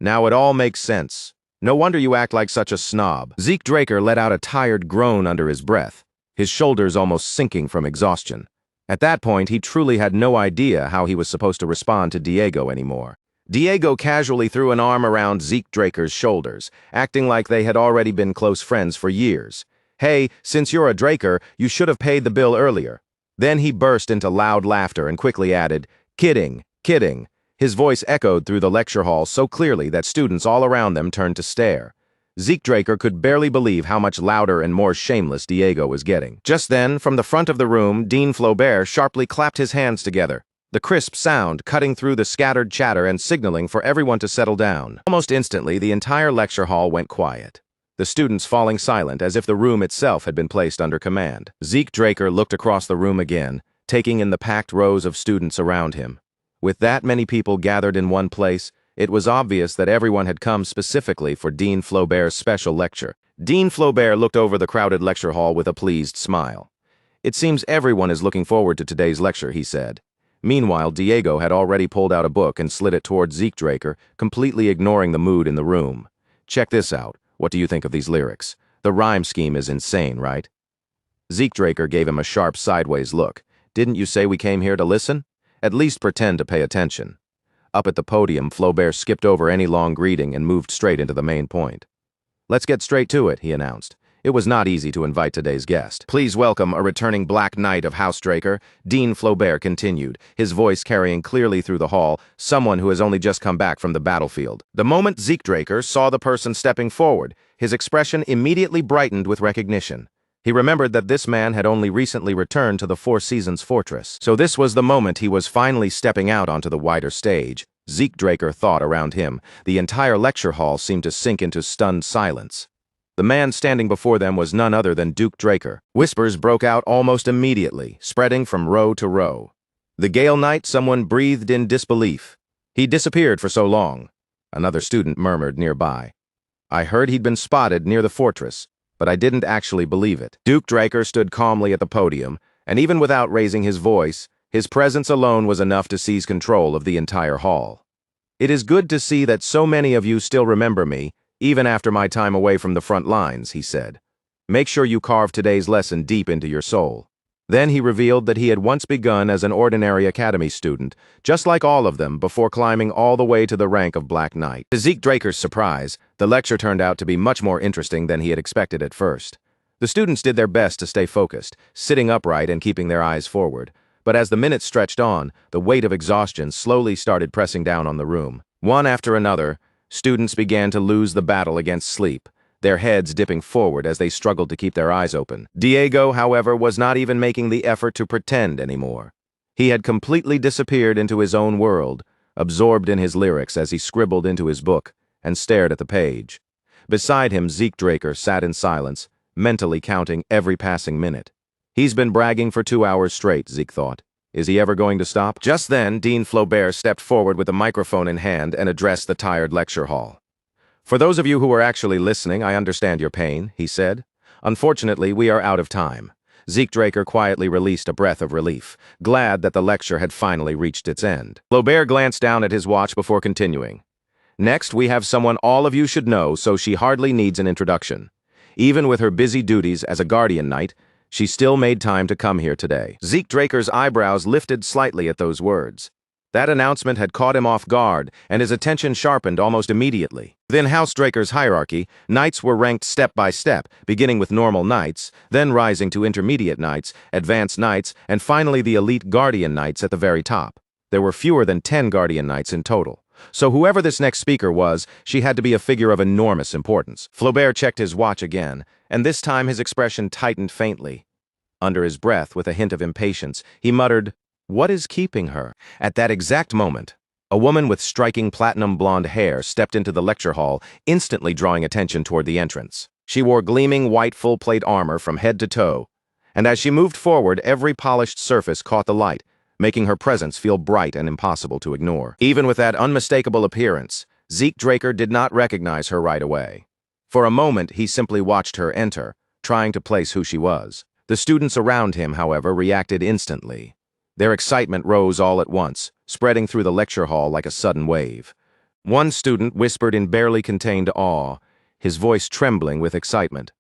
"Now it all makes sense. No wonder you act like such a snob." Zeke Draker let out a tired groan under his breath, his shoulders almost sinking from exhaustion. At that point, he truly had no idea how he was supposed to respond to Diego anymore. Diego casually threw an arm around Zeke Draker's shoulders, acting like they had already been close friends for years. "Hey, since you're a Draker, you should have paid the bill earlier." Then he burst into loud laughter and quickly added, "Kidding, kidding." His voice echoed through the lecture hall so clearly that students all around them turned to stare. Zeke Draker could barely believe how much louder and more shameless Diego was getting. Just then, from the front of the room, Dean Flaubert sharply clapped his hands together, the crisp sound cutting through the scattered chatter and signaling for everyone to settle down. Almost instantly, the entire lecture hall went quiet, the students falling silent as if the room itself had been placed under command. Zeke Draker looked across the room again, taking in the packed rows of students around him. With that many people gathered in one place, it was obvious that everyone had come specifically for Dean Flaubert's special lecture. Dean Flaubert looked over the crowded lecture hall with a pleased smile. "It seems everyone is looking forward to today's lecture," he said. Meanwhile, Diego had already pulled out a book and slid it towards Zeke Draker, completely ignoring the mood in the room. "Check this out. What do you think of these lyrics? The rhyme scheme is insane, right?" Zeke Draker gave him a sharp sideways look. "Didn't you say we came here to listen? At least pretend to pay attention." Up at the podium, Flaubert skipped over any long greeting and moved straight into the main point. "Let's get straight to it," he announced. It was not easy to invite today's guest. "Please welcome a returning Black Knight of House Draker," Dean Flaubert continued, his voice carrying clearly through the hall, someone who has only just come back from the battlefield. The moment Zeke Draker saw the person stepping forward, his expression immediately brightened with recognition. He remembered that this man had only recently returned to the Four Seasons Fortress. So this was the moment he was finally stepping out onto the wider stage. Zeke Draker thought around him. The entire lecture hall seemed to sink into stunned silence. The man standing before them was none other than Duke Draker. Whispers broke out almost immediately, spreading from row to row. "The Gale Knight," someone breathed in disbelief. "He disappeared for so long," another student murmured nearby. "I heard he'd been spotted near the fortress, but I didn't actually believe it." Duke Draker stood calmly at the podium, and even without raising his voice, his presence alone was enough to seize control of the entire hall. "It is good to see that so many of you still remember me, even after my time away from the front lines," he said. "Make sure you carve today's lesson deep into your soul." Then he revealed that he had once begun as an ordinary academy student, just like all of them, before climbing all the way to the rank of Black Knight. To Zeke Draker's surprise, the lecture turned out to be much more interesting than he had expected at first. The students did their best to stay focused, sitting upright and keeping their eyes forward. But as the minutes stretched on, the weight of exhaustion slowly started pressing down on the room. One after another, students began to lose the battle against sleep, their heads dipping forward as they struggled to keep their eyes open. Diego, however, was not even making the effort to pretend anymore. He had completely disappeared into his own world, absorbed in his lyrics as he scribbled into his book and stared at the page. Beside him, Zeke Draker sat in silence, mentally counting every passing minute. He's been bragging for 2 hours straight, Zeke thought. Is he ever going to stop? Just then, Dean Flaubert stepped forward with a microphone in hand and addressed the tired lecture hall. "For those of you who are actually listening, I understand your pain," he said. "Unfortunately, we are out of time." Zeke Draker quietly released a breath of relief, glad that the lecture had finally reached its end. Flaubert glanced down at his watch before continuing. "Next, we have someone all of you should know, so she hardly needs an introduction. Even with her busy duties as a guardian knight, she still made time to come here today." Zeke Draker's eyebrows lifted slightly at those words. That announcement had caught him off guard, and his attention sharpened almost immediately. Within House Draker's hierarchy, knights were ranked step by step, beginning with normal knights, then rising to intermediate knights, advanced knights, and finally the elite guardian knights at the very top. There were fewer than 10 guardian knights in total. So whoever this next speaker was, she had to be a figure of enormous importance. Flaubert checked his watch again, and this time his expression tightened faintly. Under his breath, with a hint of impatience, he muttered, "What is keeping her?" At that exact moment, a woman with striking platinum blonde hair stepped into the lecture hall, instantly drawing attention toward the entrance. She wore gleaming white full-plate armor from head to toe, And as she moved forward, every polished surface caught the light, making her presence feel bright and impossible to ignore. Even with that unmistakable appearance, Zeke Draker did not recognize her right away. For a moment, he simply watched her enter, trying to place who she was. The students around him, however, reacted instantly. Their excitement rose all at once, spreading through the lecture hall like a sudden wave. One student whispered in barely contained awe, his voice trembling with excitement.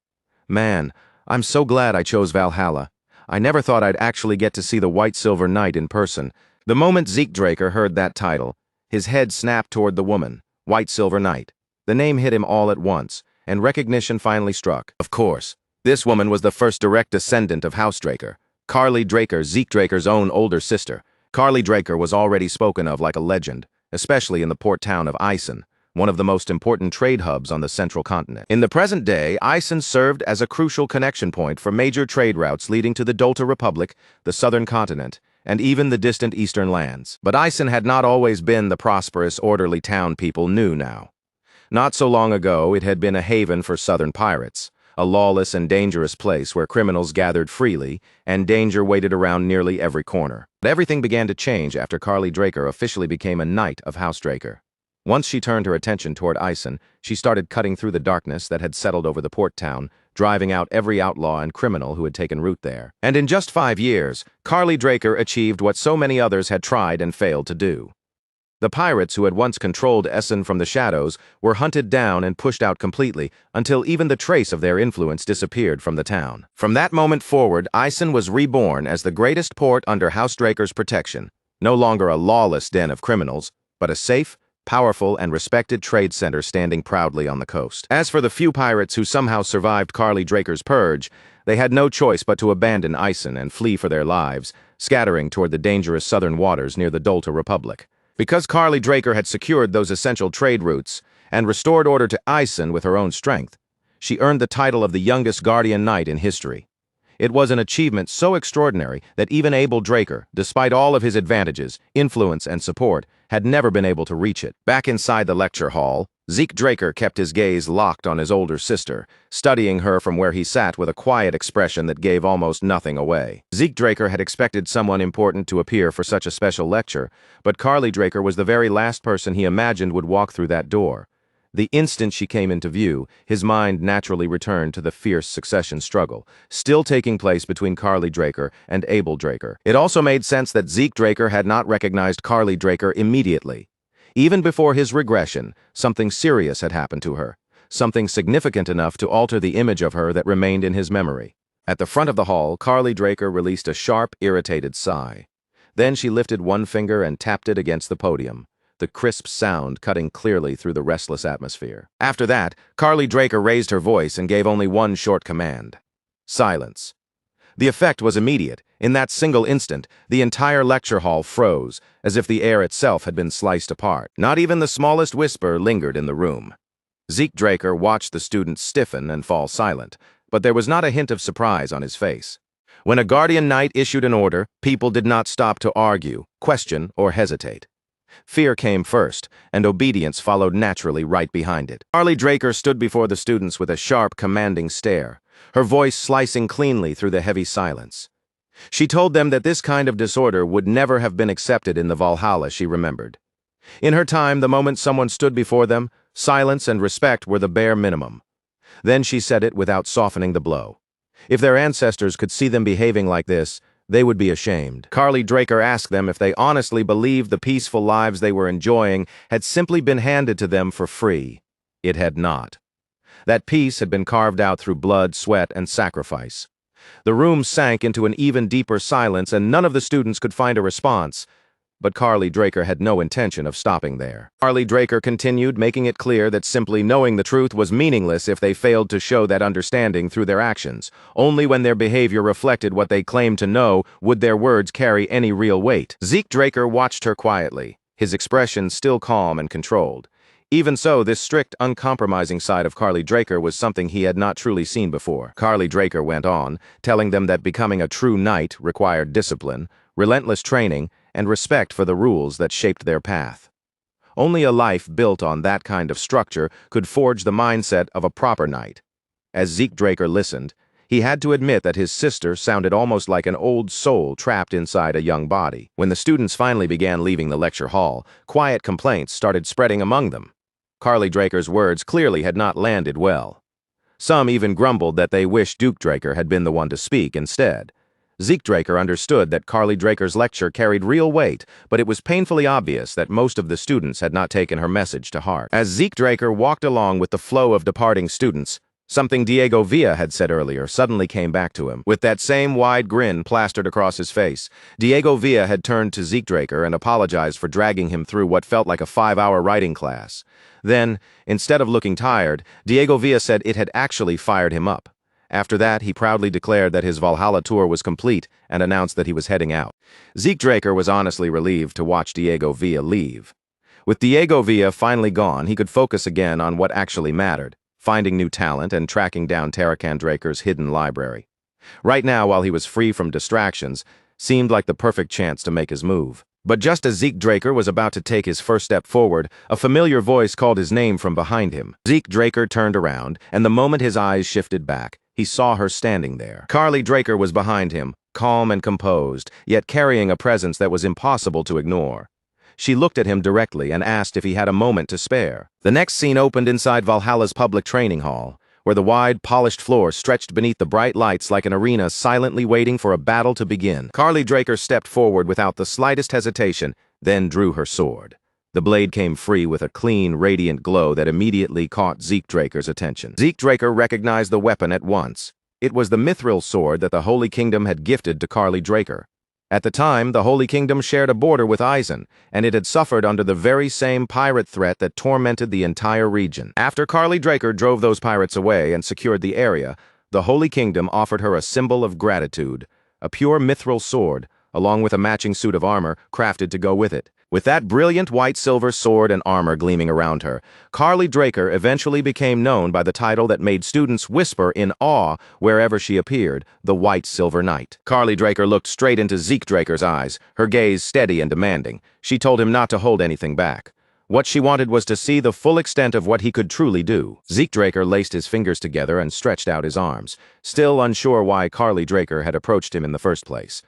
"Man, I'm so glad I chose Valhalla. I never thought I'd actually get to see the White Silver Knight in person." The moment Zeke Draker heard that title, his head snapped toward the woman, White Silver Knight. The name hit him all at once, and recognition finally struck. Of course, this woman was the first direct descendant of House Draker, Carly Draker, Zeke Draker's own older sister. Carly Draker was already spoken of like a legend, especially in the port town of Isen, one of the most important trade hubs on the central continent. In the present day, Isen served as a crucial connection point for major trade routes leading to the Dolta Republic, the southern continent, and even the distant eastern lands. But Isen had not always been the prosperous, orderly town people knew now. Not so long ago, it had been a haven for southern pirates, a lawless and dangerous place where criminals gathered freely and danger waited around nearly every corner. But everything began to change after Carly Draker officially became a knight of House Draker. Once she turned her attention toward Isen, she started cutting through the darkness that had settled over the port town, driving out every outlaw and criminal who had taken root there. And in just 5 years, Carly Draker achieved what so many others had tried and failed to do. The pirates who had once controlled Essen from the shadows were hunted down and pushed out completely until even the trace of their influence disappeared from the town. From that moment forward, Isen was reborn as the greatest port under House Draker's protection, no longer a lawless den of criminals, but a safe, powerful, and respected trade center standing proudly on the coast. As for the few pirates who somehow survived Carly Draker's purge, they had no choice but to abandon Isen and flee for their lives, scattering toward the dangerous southern waters near the Dolta Republic. Because Carly Draker had secured those essential trade routes and restored order to Isen with her own strength, she earned the title of the youngest Guardian Knight in history. It was an achievement so extraordinary that even Abel Draker, despite all of his advantages, influence, and support, had never been able to reach it. Back inside the lecture hall, Zeke Draker kept his gaze locked on his older sister, studying her from where he sat with a quiet expression that gave almost nothing away. Zeke Draker had expected someone important to appear for such a special lecture, but Carly Draker was the very last person he imagined would walk through that door. The instant she came into view, his mind naturally returned to the fierce succession struggle, still taking place between Carly Draker and Abel Draker. It also made sense that Zeke Draker had not recognized Carly Draker immediately. Even before his regression, something serious had happened to her, something significant enough to alter the image of her that remained in his memory. At the front of the hall, Carly Draker released a sharp, irritated sigh. Then she lifted one finger and tapped it against the podium, the crisp sound cutting clearly through the restless atmosphere. After that, Carly Draker raised her voice and gave only one short command: silence. The effect was immediate. In that single instant, the entire lecture hall froze, as if the air itself had been sliced apart. Not even the smallest whisper lingered in the room. Zeke Draker watched the students stiffen and fall silent, but there was not a hint of surprise on his face. When a Guardian Knight issued an order, people did not stop to argue, question, or hesitate. Fear came first, and obedience followed naturally right behind it. Carly Draker stood before the students with a sharp, commanding stare, her voice slicing cleanly through the heavy silence. She told them that this kind of disorder would never have been accepted in the Valhalla she remembered. In her time, the moment someone stood before them, silence and respect were the bare minimum. Then she said it without softening the blow. If their ancestors could see them behaving like this, they would be ashamed. Carly Draker asked them if they honestly believed the peaceful lives they were enjoying had simply been handed to them for free. It had not. That peace had been carved out through blood, sweat, and sacrifice. The room sank into an even deeper silence, and none of the students could find a response. But Carly Draker had no intention of stopping there. Carly Draker continued, making it clear that simply knowing the truth was meaningless if they failed to show that understanding through their actions. Only when their behavior reflected what they claimed to know would their words carry any real weight. Zeke Draker watched her quietly, his expression still calm and controlled. Even so, this strict, uncompromising side of Carly Draker was something he had not truly seen before. Carly Draker went on, telling them that becoming a true knight required discipline, relentless training, and respect for the rules that shaped their path. Only a life built on that kind of structure could forge the mindset of a proper knight. As Zeke Draker listened, He had to admit that his sister sounded almost like an old soul trapped inside a young body. When the students finally began leaving the lecture hall, quiet complaints started spreading among them. Carly Draker's words clearly had not landed well. Some even grumbled that they wished Duke Draker had been the one to speak instead. Zeke Draker understood that Carly Draker's lecture carried real weight, but it was painfully obvious that most of the students had not taken her message to heart. As Zeke Draker walked along with the flow of departing students, something Diego Villa had said earlier suddenly came back to him. With that same wide grin plastered across his face, Diego Villa had turned to Zeke Draker and apologized for dragging him through what felt like a 5-hour writing class. Then, instead of looking tired, Diego Villa said it had actually fired him up. After that, he proudly declared that his Valhalla tour was complete and announced that he was heading out. Zeke Draker was honestly relieved to watch Diego Villa leave. With Diego Villa finally gone, he could focus again on what actually mattered: finding new talent and tracking down Tarakan Draker's hidden library. Right now, while he was free from distractions, seemed like the perfect chance to make his move. But just as Zeke Draker was about to take his first step forward, a familiar voice called his name from behind him. Zeke Draker turned around, and the moment his eyes shifted back, he saw her standing there. Carly Draker was behind him, calm and composed, yet carrying a presence that was impossible to ignore. She looked at him directly and asked if he had a moment to spare. The next scene opened inside Valhalla's public training hall, where the wide, polished floor stretched beneath the bright lights like an arena silently waiting for a battle to begin. Carly Draker stepped forward without the slightest hesitation, then drew her sword. The blade came free with a clean, radiant glow that immediately caught Zeke Draker's attention. Zeke Draker recognized the weapon at once. It was the mithril sword that the Holy Kingdom had gifted to Carly Draker. At the time, the Holy Kingdom shared a border with Eisen, and it had suffered under the very same pirate threat that tormented the entire region. After Carly Draker drove those pirates away and secured the area, the Holy Kingdom offered her a symbol of gratitude, a pure mithril sword, along with a matching suit of armor crafted to go with it. With that brilliant white-silver sword and armor gleaming around her, Carly Draker eventually became known by the title that made students whisper in awe wherever she appeared, the White Silver Knight. Carly Draker looked straight into Zeke Draker's eyes, her gaze steady and demanding. She told him not to hold anything back. What she wanted was to see the full extent of what he could truly do. Zeke Draker laced his fingers together and stretched out his arms, still unsure why Carly Draker had approached him in the first place.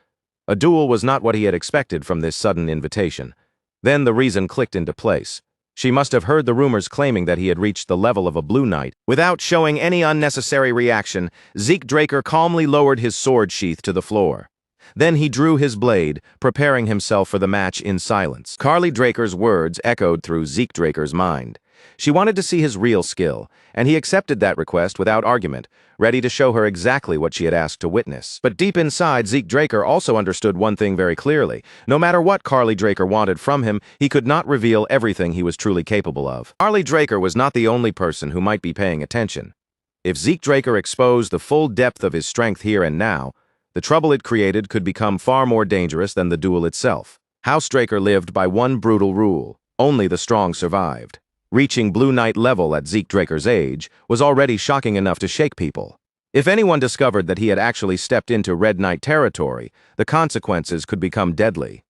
A duel was not what he had expected from this sudden invitation. Then the reason clicked into place. She must have heard the rumors claiming that he had reached the level of a Blue Knight. Without showing any unnecessary reaction, Zeke Draker calmly lowered his sword sheath to the floor. Then he drew his blade, preparing himself for the match in silence. Carly Draker's words echoed through Zeke Draker's mind. She wanted to see his real skill, and he accepted that request without argument, ready to show her exactly what she had asked to witness. But deep inside, Zeke Draker also understood one thing very clearly. No matter what Carly Draker wanted from him, he could not reveal everything he was truly capable of. Carly Draker was not the only person who might be paying attention. If Zeke Draker exposed the full depth of his strength here and now, the trouble it created could become far more dangerous than the duel itself. House Draker lived by one brutal rule: only the strong survived. Reaching Blue Knight level at Zeke Draker's age was already shocking enough to shake people. If anyone discovered that he had actually stepped into Red Knight territory, the consequences could become deadly.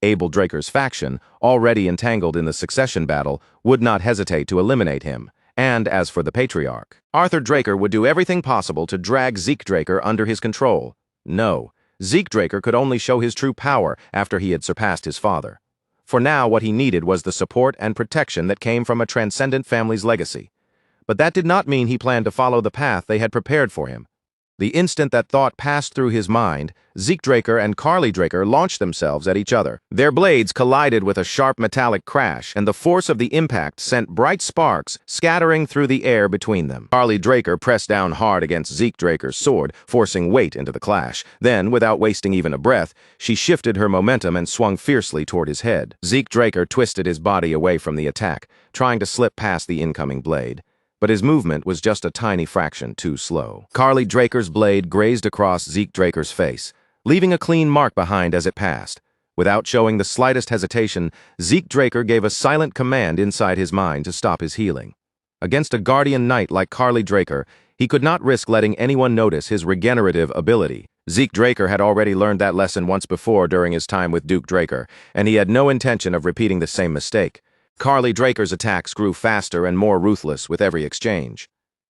Abel Draker's faction, already entangled in the succession battle, would not hesitate to eliminate him. And as for the Patriarch, Arthur Draker would do everything possible to drag Zeke Draker under his control. No, Zeke Draker could only show his true power after he had surpassed his father. For now, what he needed was the support and protection that came from a transcendent family's legacy. But that did not mean he planned to follow the path they had prepared for him. The instant that thought passed through his mind, Zeke Draker and Carly Draker launched themselves at each other. Their blades collided with a sharp metallic crash, and the force of the impact sent bright sparks scattering through the air between them. Carly Draker pressed down hard against Zeke Draker's sword, forcing weight into the clash. Then, without wasting even a breath, she shifted her momentum and swung fiercely toward his head. Zeke Draker twisted his body away from the attack, trying to slip past the incoming blade. But his movement was just a tiny fraction too slow. Carly Draker's blade grazed across Zeke Draker's face, leaving a clean mark behind as it passed. Without showing the slightest hesitation, Zeke Draker gave a silent command inside his mind to stop his healing. Against a guardian knight like Carly Draker, he could not risk letting anyone notice his regenerative ability. Zeke Draker had already learned that lesson once before during his time with Duke Draker, and he had no intention of repeating the same mistake. Carly Draker's attacks grew faster and more ruthless with every exchange.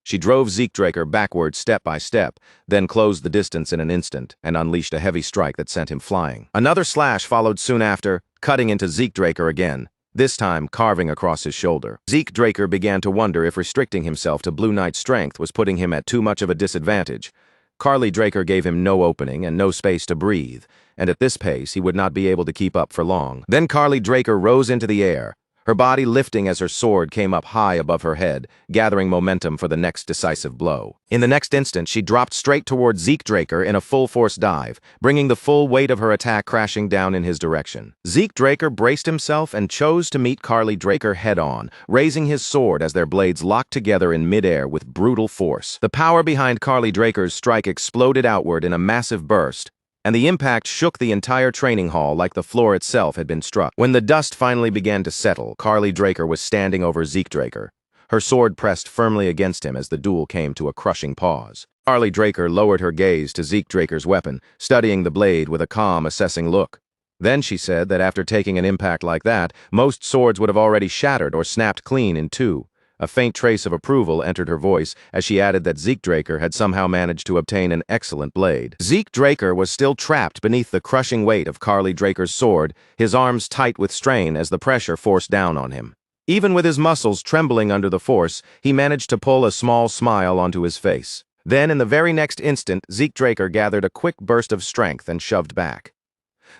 She drove Zeke Draker backward step by step, then closed the distance in an instant and unleashed a heavy strike that sent him flying. Another slash followed soon after, cutting into Zeke Draker again, this time carving across his shoulder. Zeke Draker began to wonder if restricting himself to Blue Knight's strength was putting him at too much of a disadvantage. Carly Draker gave him no opening and no space to breathe, and at this pace he would not be able to keep up for long. Then Carly Draker rose into the air, her body lifting as her sword came up high above her head, gathering momentum for the next decisive blow. In the next instant, she dropped straight toward Zeke Draker in a full-force dive, bringing the full weight of her attack crashing down in his direction. Zeke Draker braced himself and chose to meet Carly Draker head-on, raising his sword as their blades locked together in midair with brutal force. The power behind Carly Draker's strike exploded outward in a massive burst, and the impact shook the entire training hall like the floor itself had been struck. When the dust finally began to settle, Carly Draker was standing over Zeke Draker, her sword pressed firmly against him as the duel came to a crushing pause. Carly Draker lowered her gaze to Zeke Draker's weapon, studying the blade with a calm, assessing look. Then she said that after taking an impact like that, most swords would have already shattered or snapped clean in two. A faint trace of approval entered her voice as she added that Zeke Draker had somehow managed to obtain an excellent blade. Zeke Draker was still trapped beneath the crushing weight of Carly Draker's sword, his arms tight with strain as the pressure forced down on him. Even with his muscles trembling under the force, he managed to pull a small smile onto his face. Then, in the very next instant, Zeke Draker gathered a quick burst of strength and shoved back.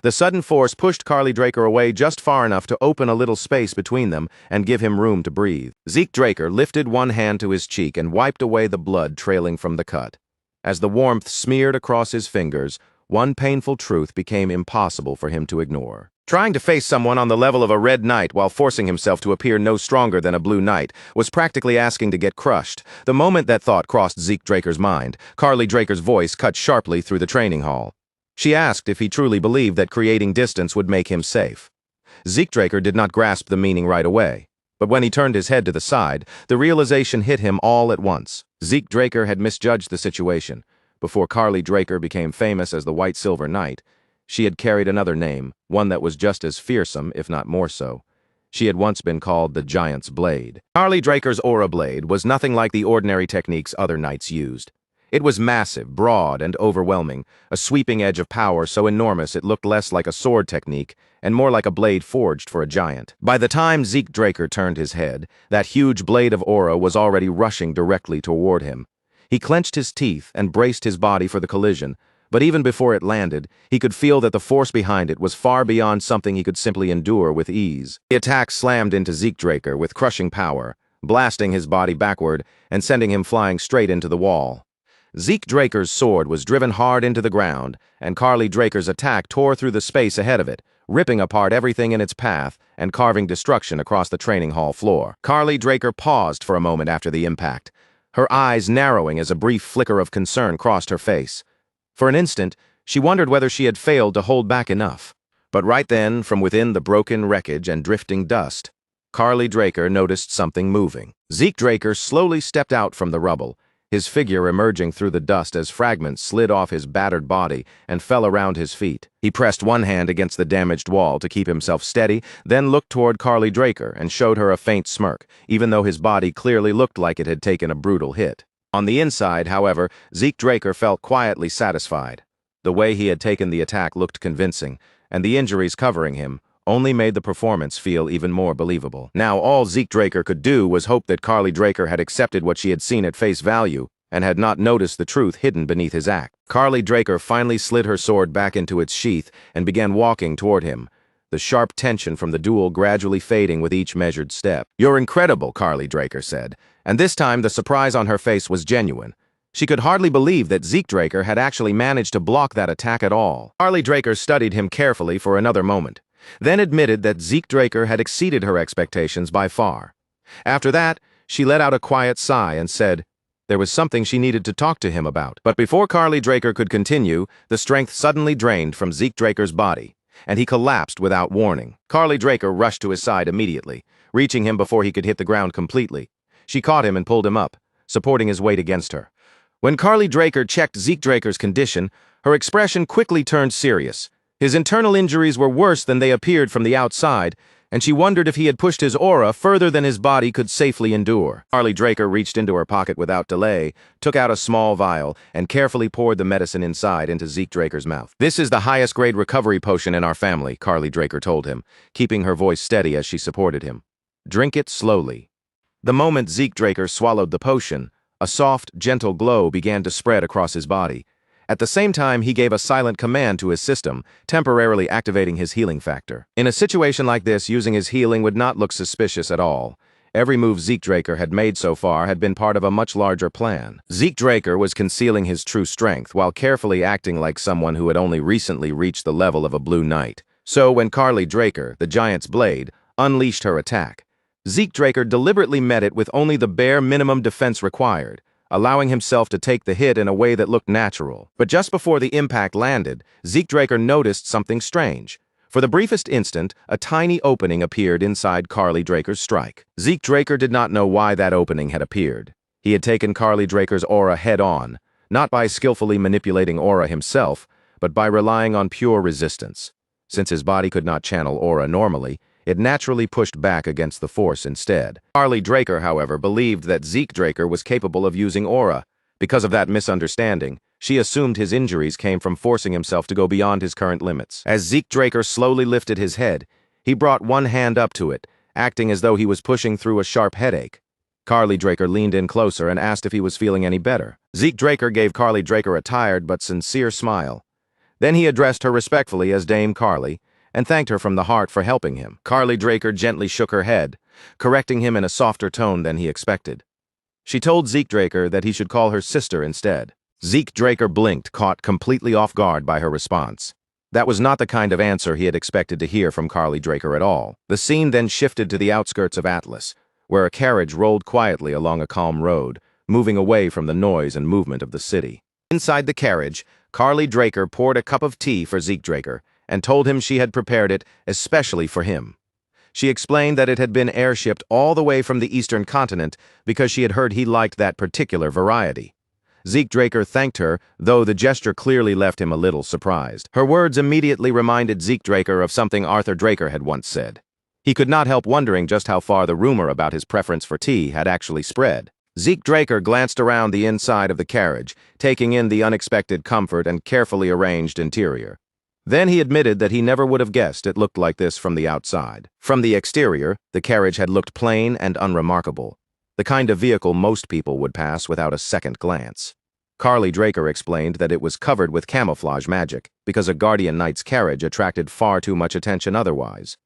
The sudden force pushed Carly Draker away just far enough to open a little space between them and give him room to breathe. Zeke Draker lifted one hand to his cheek and wiped away the blood trailing from the cut. As the warmth smeared across his fingers, one painful truth became impossible for him to ignore. Trying to face someone on the level of a red knight while forcing himself to appear no stronger than a blue knight was practically asking to get crushed. The moment that thought crossed Zeke Draker's mind, Carly Draker's voice cut sharply through the training hall. She asked if he truly believed that creating distance would make him safe. Zeke Draker did not grasp the meaning right away, but when he turned his head to the side, the realization hit him all at once. Zeke Draker had misjudged the situation. Before Carly Draker became famous as the White Silver Knight, she had carried another name, one that was just as fearsome, if not more so. She had once been called the Giant's Blade. Carly Draker's aura blade was nothing like the ordinary techniques other knights used. It was massive, broad, and overwhelming, a sweeping edge of power so enormous it looked less like a sword technique and more like a blade forged for a giant. By the time Zeke Draker turned his head, that huge blade of aura was already rushing directly toward him. He clenched his teeth and braced his body for the collision, but even before it landed, he could feel that the force behind it was far beyond something he could simply endure with ease. The attack slammed into Zeke Draker with crushing power, blasting his body backward and sending him flying straight into the wall. Zeke Draker's sword was driven hard into the ground, and Carly Draker's attack tore through the space ahead of it, ripping apart everything in its path and carving destruction across the training hall floor. Carly Draker paused for a moment after the impact, her eyes narrowing as a brief flicker of concern crossed her face. For an instant, she wondered whether she had failed to hold back enough. But right then, from within the broken wreckage and drifting dust, Carly Draker noticed something moving. Zeke Draker slowly stepped out from the rubble, his figure emerging through the dust as fragments slid off his battered body and fell around his feet. He pressed one hand against the damaged wall to keep himself steady, then looked toward Carly Draker and showed her a faint smirk, even though his body clearly looked like it had taken a brutal hit. On the inside, however, Zeke Draker felt quietly satisfied. The way he had taken the attack looked convincing, and the injuries covering him only made the performance feel even more believable. Now all Zeke Draker could do was hope that Carly Draker had accepted what she had seen at face value and had not noticed the truth hidden beneath his act. Carly Draker finally slid her sword back into its sheath and began walking toward him, the sharp tension from the duel gradually fading with each measured step. "You're incredible," Carly Draker said, and this time the surprise on her face was genuine. She could hardly believe that Zeke Draker had actually managed to block that attack at all. Carly Draker studied him carefully for another moment, then admitted that Zeke Draker had exceeded her expectations by far. After that, she let out a quiet sigh and said there was something she needed to talk to him about. But before Carly Draker could continue, the strength suddenly drained from Zeke Draker's body, and he collapsed without warning. Carly Draker rushed to his side immediately, reaching him before he could hit the ground completely. She caught him and pulled him up, supporting his weight against her. When Carly Draker checked Zeke Draker's condition, her expression quickly turned serious. His internal injuries were worse than they appeared from the outside, and she wondered if he had pushed his aura further than his body could safely endure. Carly Draker reached into her pocket without delay, took out a small vial, and carefully poured the medicine inside into Zeke Draker's mouth. "This is the highest grade recovery potion in our family," Carly Draker told him, keeping her voice steady as she supported him. "Drink it slowly." The moment Zeke Draker swallowed the potion, a soft, gentle glow began to spread across his body. At the same time, he gave a silent command to his system, temporarily activating his healing factor. In a situation like this, using his healing would not look suspicious at all. Every move Zeke Draker had made so far had been part of a much larger plan. Zeke Draker was concealing his true strength while carefully acting like someone who had only recently reached the level of a Blue Knight. So when Carly Draker, the giant's blade, unleashed her attack, Zeke Draker deliberately met it with only the bare minimum defense required, allowing himself to take the hit in a way that looked natural. But just before the impact landed, Zeke Draker noticed something strange. For the briefest instant, a tiny opening appeared inside Carly Draker's strike. Zeke Draker did not know why that opening had appeared. He had taken Carly Draker's aura head-on, not by skillfully manipulating aura himself, but by relying on pure resistance. Since his body could not channel aura normally, it naturally pushed back against the force instead. Carly Draker, however, believed that Zeke Draker was capable of using aura. Because of that misunderstanding, she assumed his injuries came from forcing himself to go beyond his current limits. As Zeke Draker slowly lifted his head, he brought one hand up to it, acting as though he was pushing through a sharp headache. Carly Draker leaned in closer and asked if he was feeling any better. Zeke Draker gave Carly Draker a tired but sincere smile. Then he addressed her respectfully as Dame Carly, and thanked her from the heart for helping him. Carly Draker gently shook her head, correcting him in a softer tone than he expected. She told Zeke Draker that he should call her sister instead. Zeke Draker blinked, caught completely off guard by her response. That was not the kind of answer he had expected to hear from Carly Draker at all. The scene then shifted to the outskirts of Atlas, where a carriage rolled quietly along a calm road, moving away from the noise and movement of the city. Inside the carriage, Carly Draker poured a cup of tea for Zeke Draker, and told him she had prepared it especially for him. She explained that it had been airshipped all the way from the eastern continent because she had heard he liked that particular variety. Zeke Draker thanked her, though the gesture clearly left him a little surprised. Her words immediately reminded Zeke Draker of something Arthur Draker had once said. He could not help wondering just how far the rumor about his preference for tea had actually spread. Zeke Draker glanced around the inside of the carriage, taking in the unexpected comfort and carefully arranged interior. Then he admitted that he never would have guessed it looked like this from the outside. From the exterior, the carriage had looked plain and unremarkable, the kind of vehicle most people would pass without a second glance. Carly Draker explained that it was covered with camouflage magic, because a guardian knight's carriage attracted far too much attention otherwise.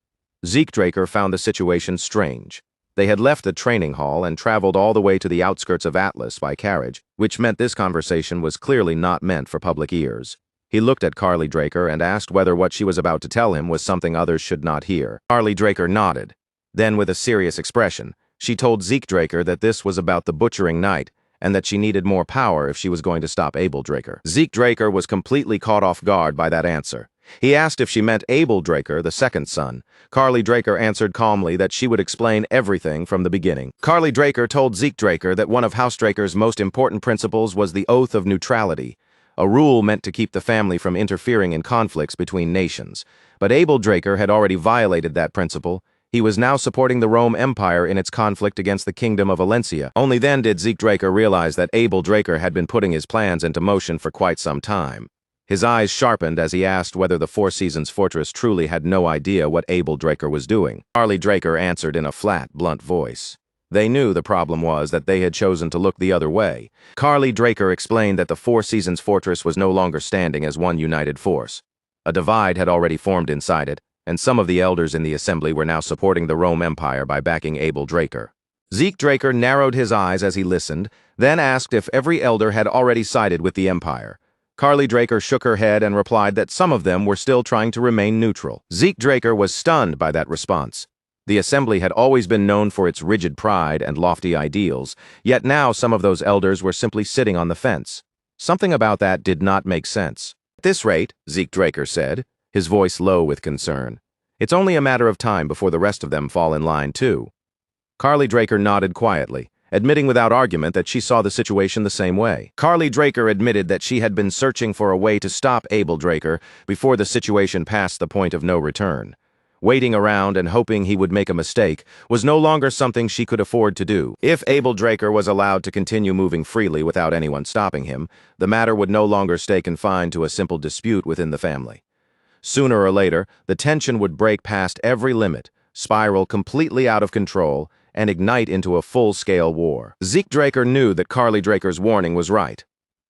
Zeke Draker found the situation strange. They had left the training hall and traveled all the way to the outskirts of Atlas by carriage, which meant this conversation was clearly not meant for public ears. He looked at Carly Draker and asked whether what she was about to tell him was something others should not hear. Carly Draker nodded. Then, with a serious expression, she told Zeke Draker that this was about the butchering knight, and that she needed more power if she was going to stop Abel Draker. Zeke Draker was completely caught off guard by that answer. He asked if she meant Abel Draker, the second son. Carly Draker answered calmly that she would explain everything from the beginning. Carly Draker told Zeke Draker that one of House Draker's most important principles was the oath of neutrality, a rule meant to keep the family from interfering in conflicts between nations. But Abel Draker had already violated that principle. He was now supporting the Rome Empire in its conflict against the Kingdom of Valencia. Only then did Zeke Draker realize that Abel Draker had been putting his plans into motion for quite some time. His eyes sharpened as he asked whether the Four Seasons Fortress truly had no idea what Abel Draker was doing. Carly Draker answered in a flat, blunt voice. They knew the problem was that they had chosen to look the other way. Carly Draker explained that the Four Seasons Fortress was no longer standing as one united force. A divide had already formed inside it, and some of the elders in the assembly were now supporting the Rome Empire by backing Abel Draker. Zeke Draker narrowed his eyes as he listened, then asked if every elder had already sided with the Empire. Carly Draker shook her head and replied that some of them were still trying to remain neutral. Zeke Draker was stunned by that response. The assembly had always been known for its rigid pride and lofty ideals, yet now some of those elders were simply sitting on the fence. Something about that did not make sense. At this rate, Zeke Draker said, his voice low with concern, it's only a matter of time before the rest of them fall in line too. Carly Draker nodded quietly, admitting without argument that she saw the situation the same way. Carly Draker admitted that she had been searching for a way to stop Abel Draker before the situation passed the point of no return. Waiting around and hoping he would make a mistake was no longer something she could afford to do. If Abel Draker was allowed to continue moving freely without anyone stopping him, the matter would no longer stay confined to a simple dispute within the family. Sooner or later, the tension would break past every limit, spiral completely out of control, and ignite into a full-scale war. Zeke Draker knew that Carly Draker's warning was right.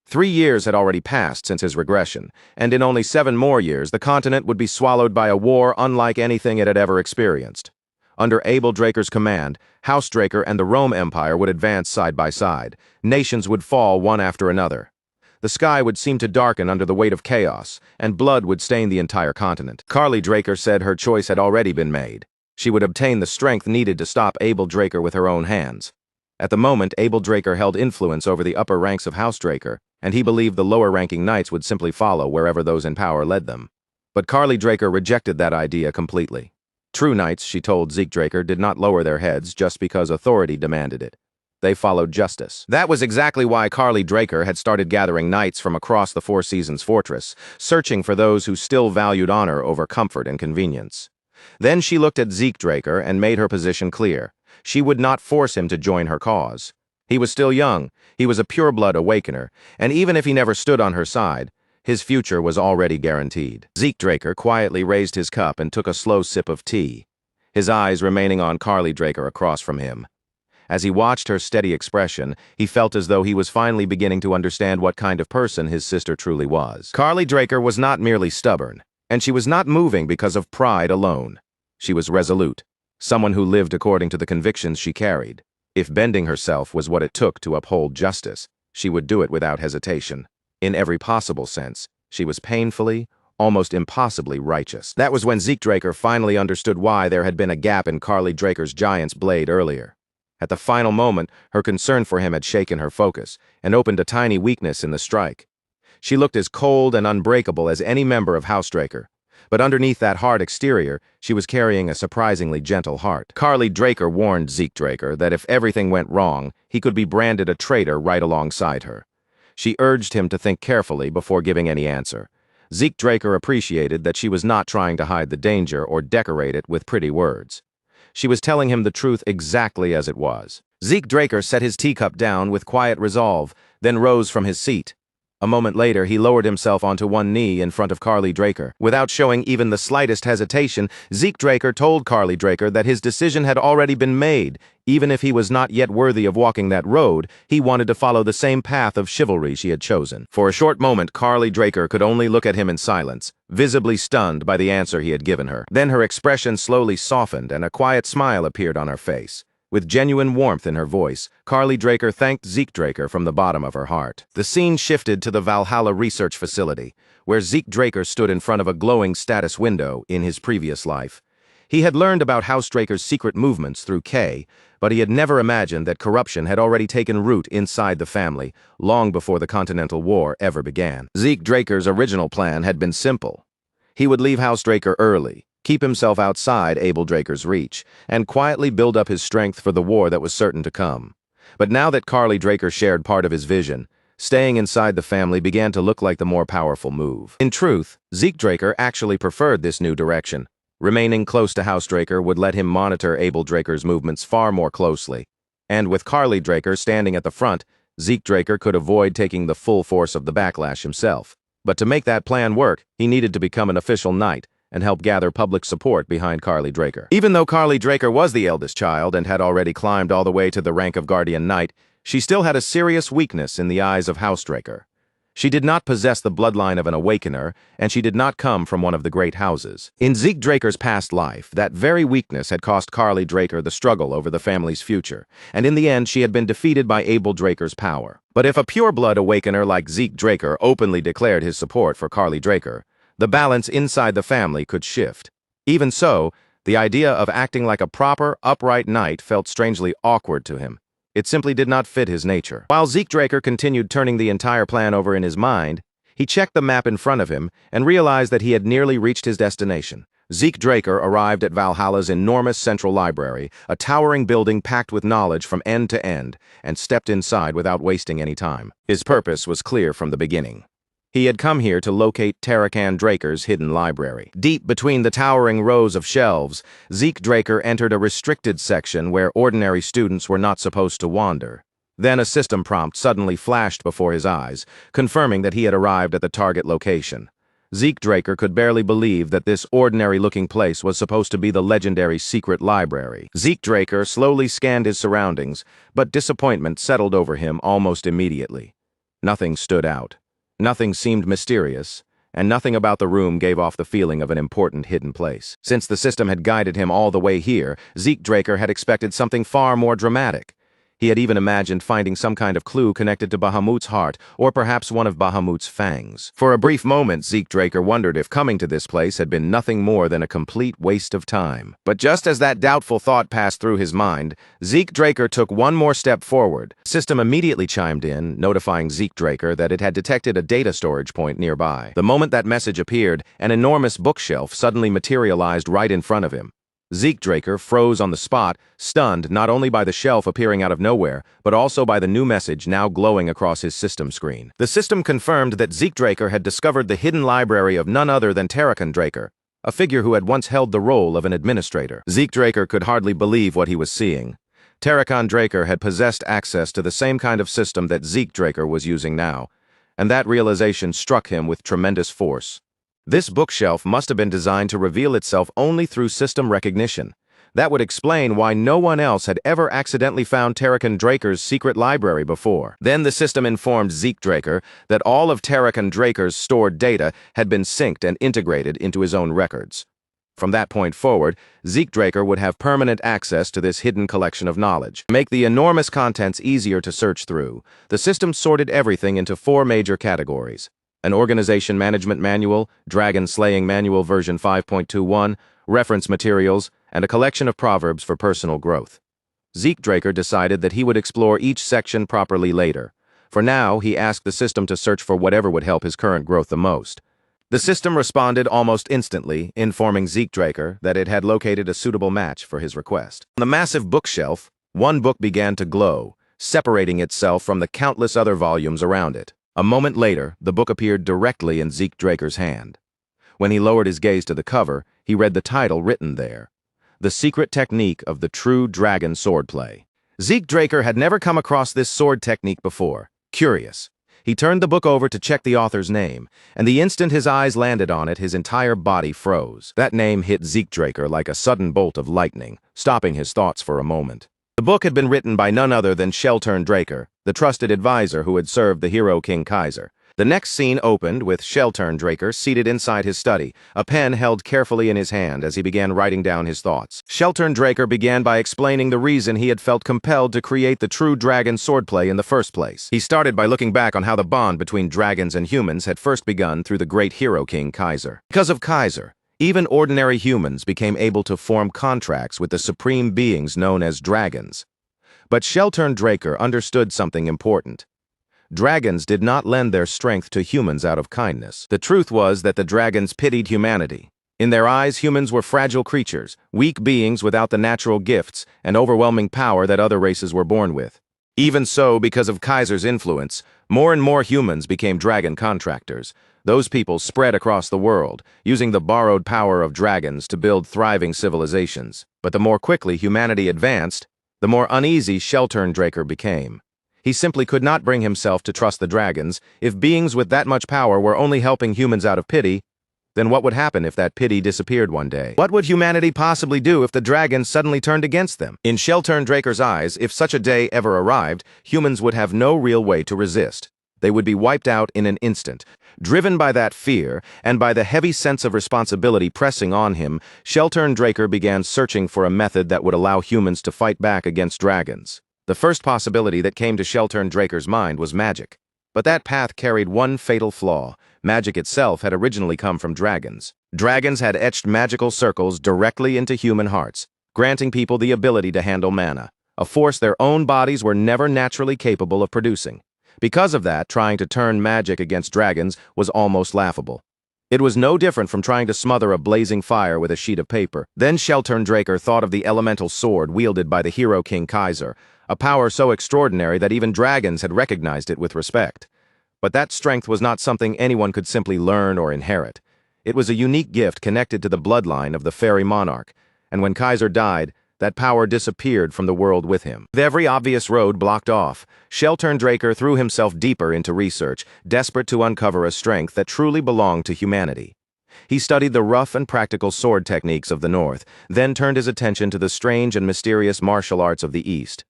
3 years had already passed since his regression, and in only 7 more years the continent would be swallowed by a war unlike anything it had ever experienced. Under Abel Draker's command, House Draker and the Rome Empire would advance side by side. Nations would fall one after another. The sky would seem to darken under the weight of chaos, and blood would stain the entire continent. Carly Draker said her choice had already been made. She would obtain the strength needed to stop Abel Draker with her own hands. At the moment, Abel Draker held influence over the upper ranks of House Draker, and he believed the lower-ranking knights would simply follow wherever those in power led them. But Carly Draker rejected that idea completely. True knights, she told Zeke Draker, did not lower their heads just because authority demanded it. They followed justice. That was exactly why Carly Draker had started gathering knights from across the Four Seasons fortress, searching for those who still valued honor over comfort and convenience. Then she looked at Zeke Draker and made her position clear. She would not force him to join her cause. He was still young, he was a pure-blood awakener, and even if he never stood on her side, his future was already guaranteed. Zeke Draker quietly raised his cup and took a slow sip of tea, his eyes remaining on Carly Draker across from him. As he watched her steady expression, he felt as though he was finally beginning to understand what kind of person his sister truly was. Carly Draker was not merely stubborn, and she was not moving because of pride alone. She was resolute, someone who lived according to the convictions she carried. If bending herself was what it took to uphold justice, she would do it without hesitation. In every possible sense, she was painfully, almost impossibly righteous. That was when Zeke Draker finally understood why there had been a gap in Carly Draker's giant's blade earlier. At the final moment, her concern for him had shaken her focus and opened a tiny weakness in the strike. She looked as cold and unbreakable as any member of House Draker, but underneath that hard exterior, she was carrying a surprisingly gentle heart. Carly Draker warned Zeke Draker that if everything went wrong, he could be branded a traitor right alongside her. She urged him to think carefully before giving any answer. Zeke Draker appreciated that she was not trying to hide the danger or decorate it with pretty words. She was telling him the truth exactly as it was. Zeke Draker set his teacup down with quiet resolve, then rose from his seat. A moment later, he lowered himself onto one knee in front of Carly Draker. Without showing even the slightest hesitation, Zeke Draker told Carly Draker that his decision had already been made. Even if he was not yet worthy of walking that road, he wanted to follow the same path of chivalry she had chosen. For a short moment, Carly Draker could only look at him in silence, visibly stunned by the answer he had given her. Then her expression slowly softened and a quiet smile appeared on her face. With genuine warmth in her voice, Carly Draker thanked Zeke Draker from the bottom of her heart. The scene shifted to the Valhalla research facility, where Zeke Draker stood in front of a glowing status window in his previous life. He had learned about House Draker's secret movements through Kay, but he had never imagined that corruption had already taken root inside the family, long before the Continental War ever began. Zeke Draker's original plan had been simple. He would leave House Draker early, keep himself outside Abel Draker's reach, and quietly build up his strength for the war that was certain to come. But now that Carly Draker shared part of his vision, staying inside the family began to look like the more powerful move. In truth, Zeke Draker actually preferred this new direction. Remaining close to House Draker would let him monitor Abel Draker's movements far more closely. And with Carly Draker standing at the front, Zeke Draker could avoid taking the full force of the backlash himself. But to make that plan work, he needed to become an official knight and help gather public support behind Carly Draker. Even though Carly Draker was the eldest child and had already climbed all the way to the rank of Guardian Knight, she still had a serious weakness in the eyes of House Draker. She did not possess the bloodline of an awakener, and she did not come from one of the great houses. In Zeke Draker's past life, that very weakness had cost Carly Draker the struggle over the family's future, and in the end she had been defeated by Abel Draker's power. But if a pure-blood awakener like Zeke Draker openly declared his support for Carly Draker, the balance inside the family could shift. Even so, the idea of acting like a proper, upright knight felt strangely awkward to him. It simply did not fit his nature. While Zeke Draker continued turning the entire plan over in his mind, he checked the map in front of him and realized that he had nearly reached his destination. Zeke Draker arrived at Valhalla's enormous central library, a towering building packed with knowledge from end to end, and stepped inside without wasting any time. His purpose was clear from the beginning. He had come here to locate Tarakan Draker's hidden library. Deep between the towering rows of shelves, Zeke Draker entered a restricted section where ordinary students were not supposed to wander. Then a system prompt suddenly flashed before his eyes, confirming that he had arrived at the target location. Zeke Draker could barely believe that this ordinary-looking place was supposed to be the legendary secret library. Zeke Draker slowly scanned his surroundings, but disappointment settled over him almost immediately. Nothing stood out. Nothing seemed mysterious, and nothing about the room gave off the feeling of an important hidden place. Since the system had guided him all the way here, Zeke Draker had expected something far more dramatic. He had even imagined finding some kind of clue connected to Bahamut's heart, or perhaps one of Bahamut's fangs. For a brief moment, Zeke Draker wondered if coming to this place had been nothing more than a complete waste of time. But just as that doubtful thought passed through his mind, Zeke Draker took one more step forward. The system immediately chimed in, notifying Zeke Draker that it had detected a data storage point nearby. The moment that message appeared, an enormous bookshelf suddenly materialized right in front of him. Zeke Draker froze on the spot, stunned not only by the shelf appearing out of nowhere, but also by the new message now glowing across his system screen. The system confirmed that Zeke Draker had discovered the hidden library of none other than Tarakan Draker, a figure who had once held the role of an administrator. Zeke Draker could hardly believe what he was seeing. Tarakan Draker had possessed access to the same kind of system that Zeke Draker was using now, and that realization struck him with tremendous force. This bookshelf must have been designed to reveal itself only through system recognition. That would explain why no one else had ever accidentally found Tarakan Draker's secret library before. Then the system informed Zeke Draker that all of Tarakan Draker's stored data had been synced and integrated into his own records. From that point forward, Zeke Draker would have permanent access to this hidden collection of knowledge. To make the enormous contents easier to search through, the system sorted everything into 4 major categories: an organization management manual, dragon slaying manual version 5.21, reference materials, and a collection of proverbs for personal growth. Zeke Draker decided that he would explore each section properly later. For now, he asked the system to search for whatever would help his current growth the most. The system responded almost instantly, informing Zeke Draker that it had located a suitable match for his request. On the massive bookshelf, one book began to glow, separating itself from the countless other volumes around it. A moment later, the book appeared directly in Zeke Draker's hand. When he lowered his gaze to the cover, he read the title written there: The Secret Technique of the True Dragon Swordplay. Zeke Draker had never come across this sword technique before. Curious, he turned the book over to check the author's name, and the instant his eyes landed on it, his entire body froze. That name hit Zeke Draker like a sudden bolt of lightning, stopping his thoughts for a moment. The book had been written by none other than Sheltern Draker, the trusted advisor who had served the hero King Kaiser. The next scene opened with Sheltern Draker seated inside his study, a pen held carefully in his hand as he began writing down his thoughts. Sheltern Draker began by explaining the reason he had felt compelled to create the true dragon swordplay in the first place. He started by looking back on how the bond between dragons and humans had first begun through the great hero King Kaiser. Because of Kaiser, even ordinary humans became able to form contracts with the supreme beings known as dragons. But Sheltern Draker understood something important. Dragons did not lend their strength to humans out of kindness. The truth was that the dragons pitied humanity. In their eyes, humans were fragile creatures, weak beings without the natural gifts and overwhelming power that other races were born with. Even so, because of Kaiser's influence, more and more humans became dragon contractors. Those people spread across the world, using the borrowed power of dragons to build thriving civilizations. But the more quickly humanity advanced, the more uneasy Sheltern Draker became. He simply could not bring himself to trust the dragons. If beings with that much power were only helping humans out of pity, then what would happen if that pity disappeared one day? What would humanity possibly do if the dragons suddenly turned against them? In Sheltern Draker's eyes, if such a day ever arrived, humans would have no real way to resist. They would be wiped out in an instant. Driven by that fear, and by the heavy sense of responsibility pressing on him, Sheltern Draker began searching for a method that would allow humans to fight back against dragons. The first possibility that came to Sheltern Draker's mind was magic. But that path carried one fatal flaw. Magic itself had originally come from dragons. Dragons had etched magical circles directly into human hearts, granting people the ability to handle mana, a force their own bodies were never naturally capable of producing. Because of that, trying to turn magic against dragons was almost laughable. It was no different from trying to smother a blazing fire with a sheet of paper. Then Sheltern Draker thought of the elemental sword wielded by the hero King Kaiser, a power so extraordinary that even dragons had recognized it with respect. But that strength was not something anyone could simply learn or inherit. It was a unique gift connected to the bloodline of the fairy monarch, and when Kaiser died, that power disappeared from the world with him. With every obvious road blocked off, Shelturndraker threw himself deeper into research, desperate to uncover a strength that truly belonged to humanity. He studied the rough and practical sword techniques of the North, then turned his attention to the strange and mysterious martial arts of the East.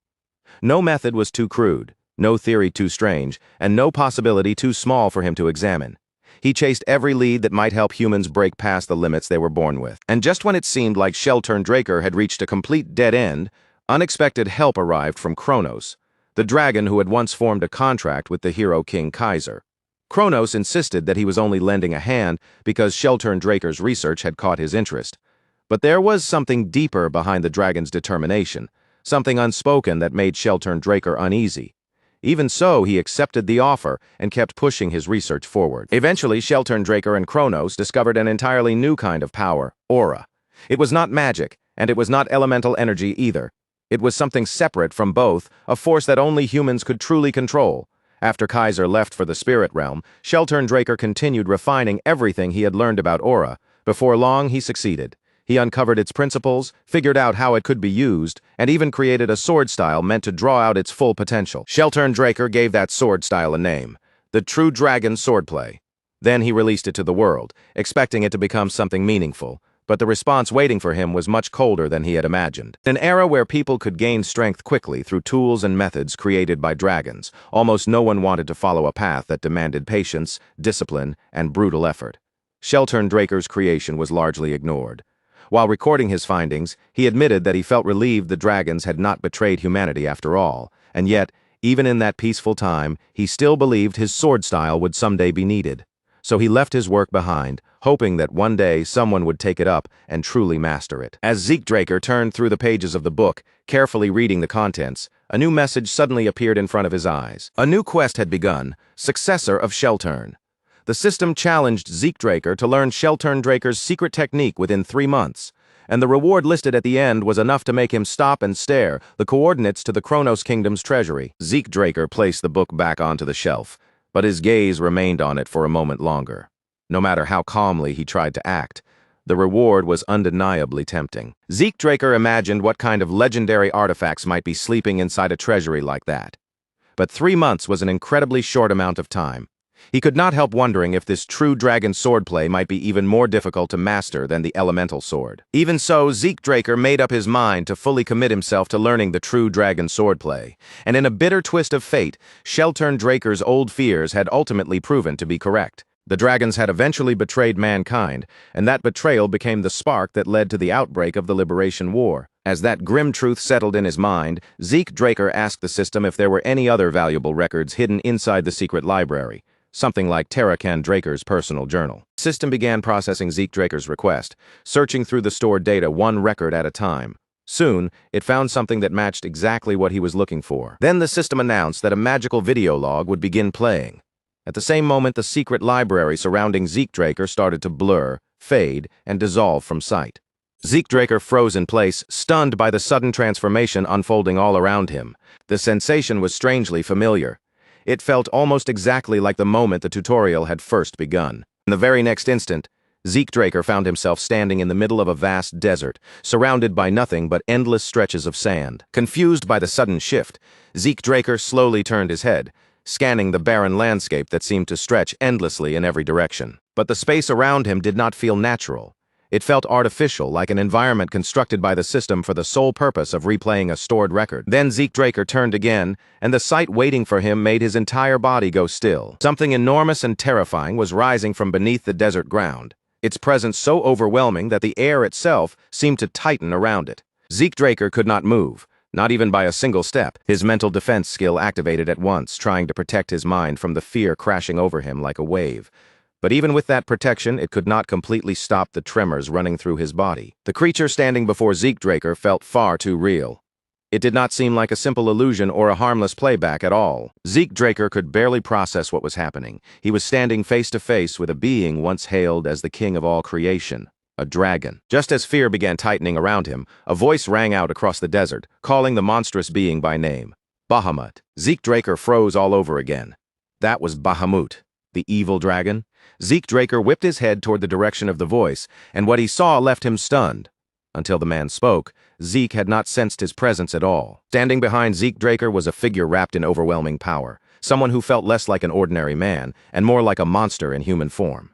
No method was too crude, no theory too strange, and no possibility too small for him to examine. He chased every lead that might help humans break past the limits they were born with. And just when it seemed like Shelturndraker had reached a complete dead end, unexpected help arrived from Kronos, the dragon who had once formed a contract with the hero King Kaiser. Kronos insisted that he was only lending a hand because Shelturndraker's research had caught his interest. But there was something deeper behind the dragon's determination, something unspoken that made Shelturndraker uneasy. Even so, he accepted the offer and kept pushing his research forward. Eventually, Shelturndraker and Kronos discovered an entirely new kind of power, aura. It was not magic, and it was not elemental energy either. It was something separate from both, a force that only humans could truly control. After Kaiser left for the spirit realm, Shelturndraker continued refining everything he had learned about aura. Before long, he succeeded. He uncovered its principles, figured out how it could be used, and even created a sword style meant to draw out its full potential. Shelturndraker gave that sword style a name, the True Dragon Swordplay. Then he released it to the world, expecting it to become something meaningful, but the response waiting for him was much colder than he had imagined. In an era where people could gain strength quickly through tools and methods created by dragons, almost no one wanted to follow a path that demanded patience, discipline, and brutal effort. Shelturndraker's creation was largely ignored. While recording his findings, he admitted that he felt relieved the dragons had not betrayed humanity after all, and yet, even in that peaceful time, he still believed his sword style would someday be needed. So he left his work behind, hoping that one day someone would take it up and truly master it. As Zeekdraker turned through the pages of the book, carefully reading the contents, a new message suddenly appeared in front of his eyes. A new quest had begun, successor of Shelturn. The system challenged Zeekdraker to learn Shelturndraker's secret technique within 3 months, and the reward listed at the end was enough to make him stop and stare, the coordinates to the Kronos Kingdom's treasury. Zeekdraker placed the book back onto the shelf, but his gaze remained on it for a moment longer. No matter how calmly he tried to act, the reward was undeniably tempting. Zeekdraker imagined what kind of legendary artifacts might be sleeping inside a treasury like that. But 3 months was an incredibly short amount of time. He could not help wondering if this true dragon swordplay might be even more difficult to master than the elemental sword. Even so, Zeekdraker made up his mind to fully commit himself to learning the true dragon swordplay, and in a bitter twist of fate, Shelturndraker's old fears had ultimately proven to be correct. The dragons had eventually betrayed mankind, and that betrayal became the spark that led to the outbreak of the Liberation War. As that grim truth settled in his mind, Zeekdraker asked the system if there were any other valuable records hidden inside the secret library. Something like Draker's personal journal. The system began processing Zeekdraker's request, searching through the stored data one record at a time. Soon, it found something that matched exactly what he was looking for. Then the system announced that a magical video log would begin playing. At the same moment, the secret library surrounding Zeekdraker started to blur, fade, and dissolve from sight. Zeekdraker froze in place, stunned by the sudden transformation unfolding all around him. The sensation was strangely familiar. It felt almost exactly like the moment the tutorial had first begun. In the very next instant, Zeekdraker found himself standing in the middle of a vast desert, surrounded by nothing but endless stretches of sand. Confused by the sudden shift, Zeekdraker slowly turned his head, scanning the barren landscape that seemed to stretch endlessly in every direction. But the space around him did not feel natural. It felt artificial, like an environment constructed by the system for the sole purpose of replaying a stored record. Then Zeekdraker turned again, and the sight waiting for him made his entire body go still. Something enormous and terrifying was rising from beneath the desert ground, its presence so overwhelming that the air itself seemed to tighten around it. Zeekdraker could not move, not even by a single step. His mental defense skill activated at once, trying to protect his mind from the fear crashing over him like a wave. But even with that protection, it could not completely stop the tremors running through his body. The creature standing before Zeekdraker felt far too real. It did not seem like a simple illusion or a harmless playback at all. Zeekdraker could barely process what was happening. He was standing face to face with a being once hailed as the king of all creation, a dragon. Just as fear began tightening around him, a voice rang out across the desert, calling the monstrous being by name, Bahamut. Zeekdraker froze all over again. That was Bahamut, the evil dragon. Zeke Draker whipped his head toward the direction of the voice, and what he saw left him stunned. Until the man spoke, Zeke had not sensed his presence at all. Standing behind Zeke Draker was a figure wrapped in overwhelming power, someone who felt less like an ordinary man and more like a monster in human form.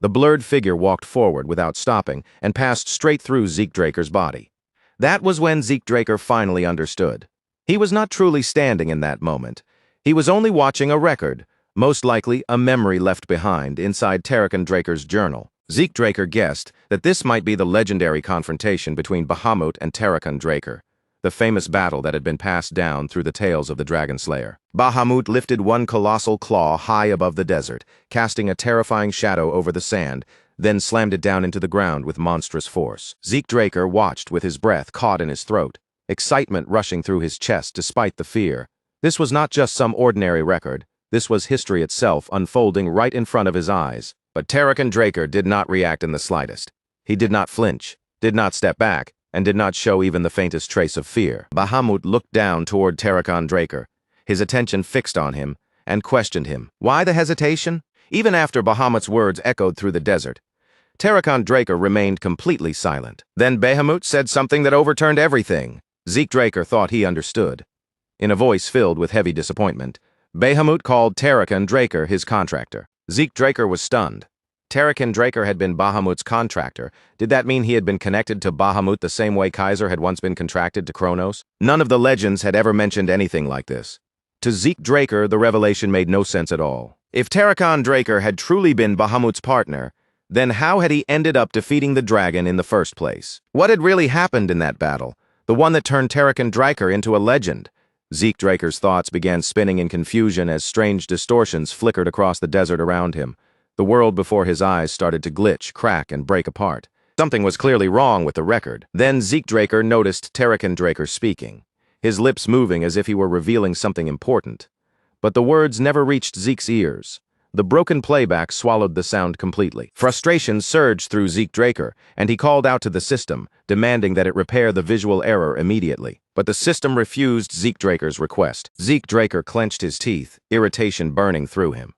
The blurred figure walked forward without stopping and passed straight through Zeke Draker's body. That was when Zeke Draker finally understood. He was not truly standing in that moment. He was only watching a record, most likely a memory left behind inside Tarakan Draker's journal. Zeke Draker guessed that this might be the legendary confrontation between Bahamut and Tarakan Draker, the famous battle that had been passed down through the tales of the Dragon Slayer. Bahamut lifted one colossal claw high above the desert, casting a terrifying shadow over the sand, then slammed it down into the ground with monstrous force. Zeke Draker watched with his breath caught in his throat, excitement rushing through his chest despite the fear. This was not just some ordinary record. This was history itself unfolding right in front of his eyes. But Tarakan Draker did not react in the slightest. He did not flinch, did not step back, and did not show even the faintest trace of fear. Bahamut looked down toward Tarakan Draker, his attention fixed on him, and questioned him. Why the hesitation? Even after Bahamut's words echoed through the desert, Tarakan Draker remained completely silent. Then Bahamut said something that overturned everything. Zeke Draker thought he understood. In a voice filled with heavy disappointment, Bahamut called Tarakan Draker his contractor. Zeke Draker was stunned. Tarakan Draker had been Bahamut's contractor. Did that mean he had been connected to Bahamut the same way Kaiser had once been contracted to Kronos? None of the legends had ever mentioned anything like this. To Zeke Draker, the revelation made no sense at all. If Tarakan Draker had truly been Bahamut's partner, then how had he ended up defeating the dragon in the first place? What had really happened in that battle? The one that turned Tarakan Draker into a legend? Zeke Draker's thoughts began spinning in confusion as strange distortions flickered across the desert around him. The world before his eyes started to glitch, crack, and break apart. Something was clearly wrong with the record. Then Zeke Draker noticed Tarakan Draker speaking, his lips moving as if he were revealing something important. But the words never reached Zeke's ears. The broken playback swallowed the sound completely. Frustration surged through Zeke Draker, and he called out to the system, demanding that it repair the visual error immediately. But the system refused Zeke Draker's request. Zeke Draker clenched his teeth, irritation burning through him.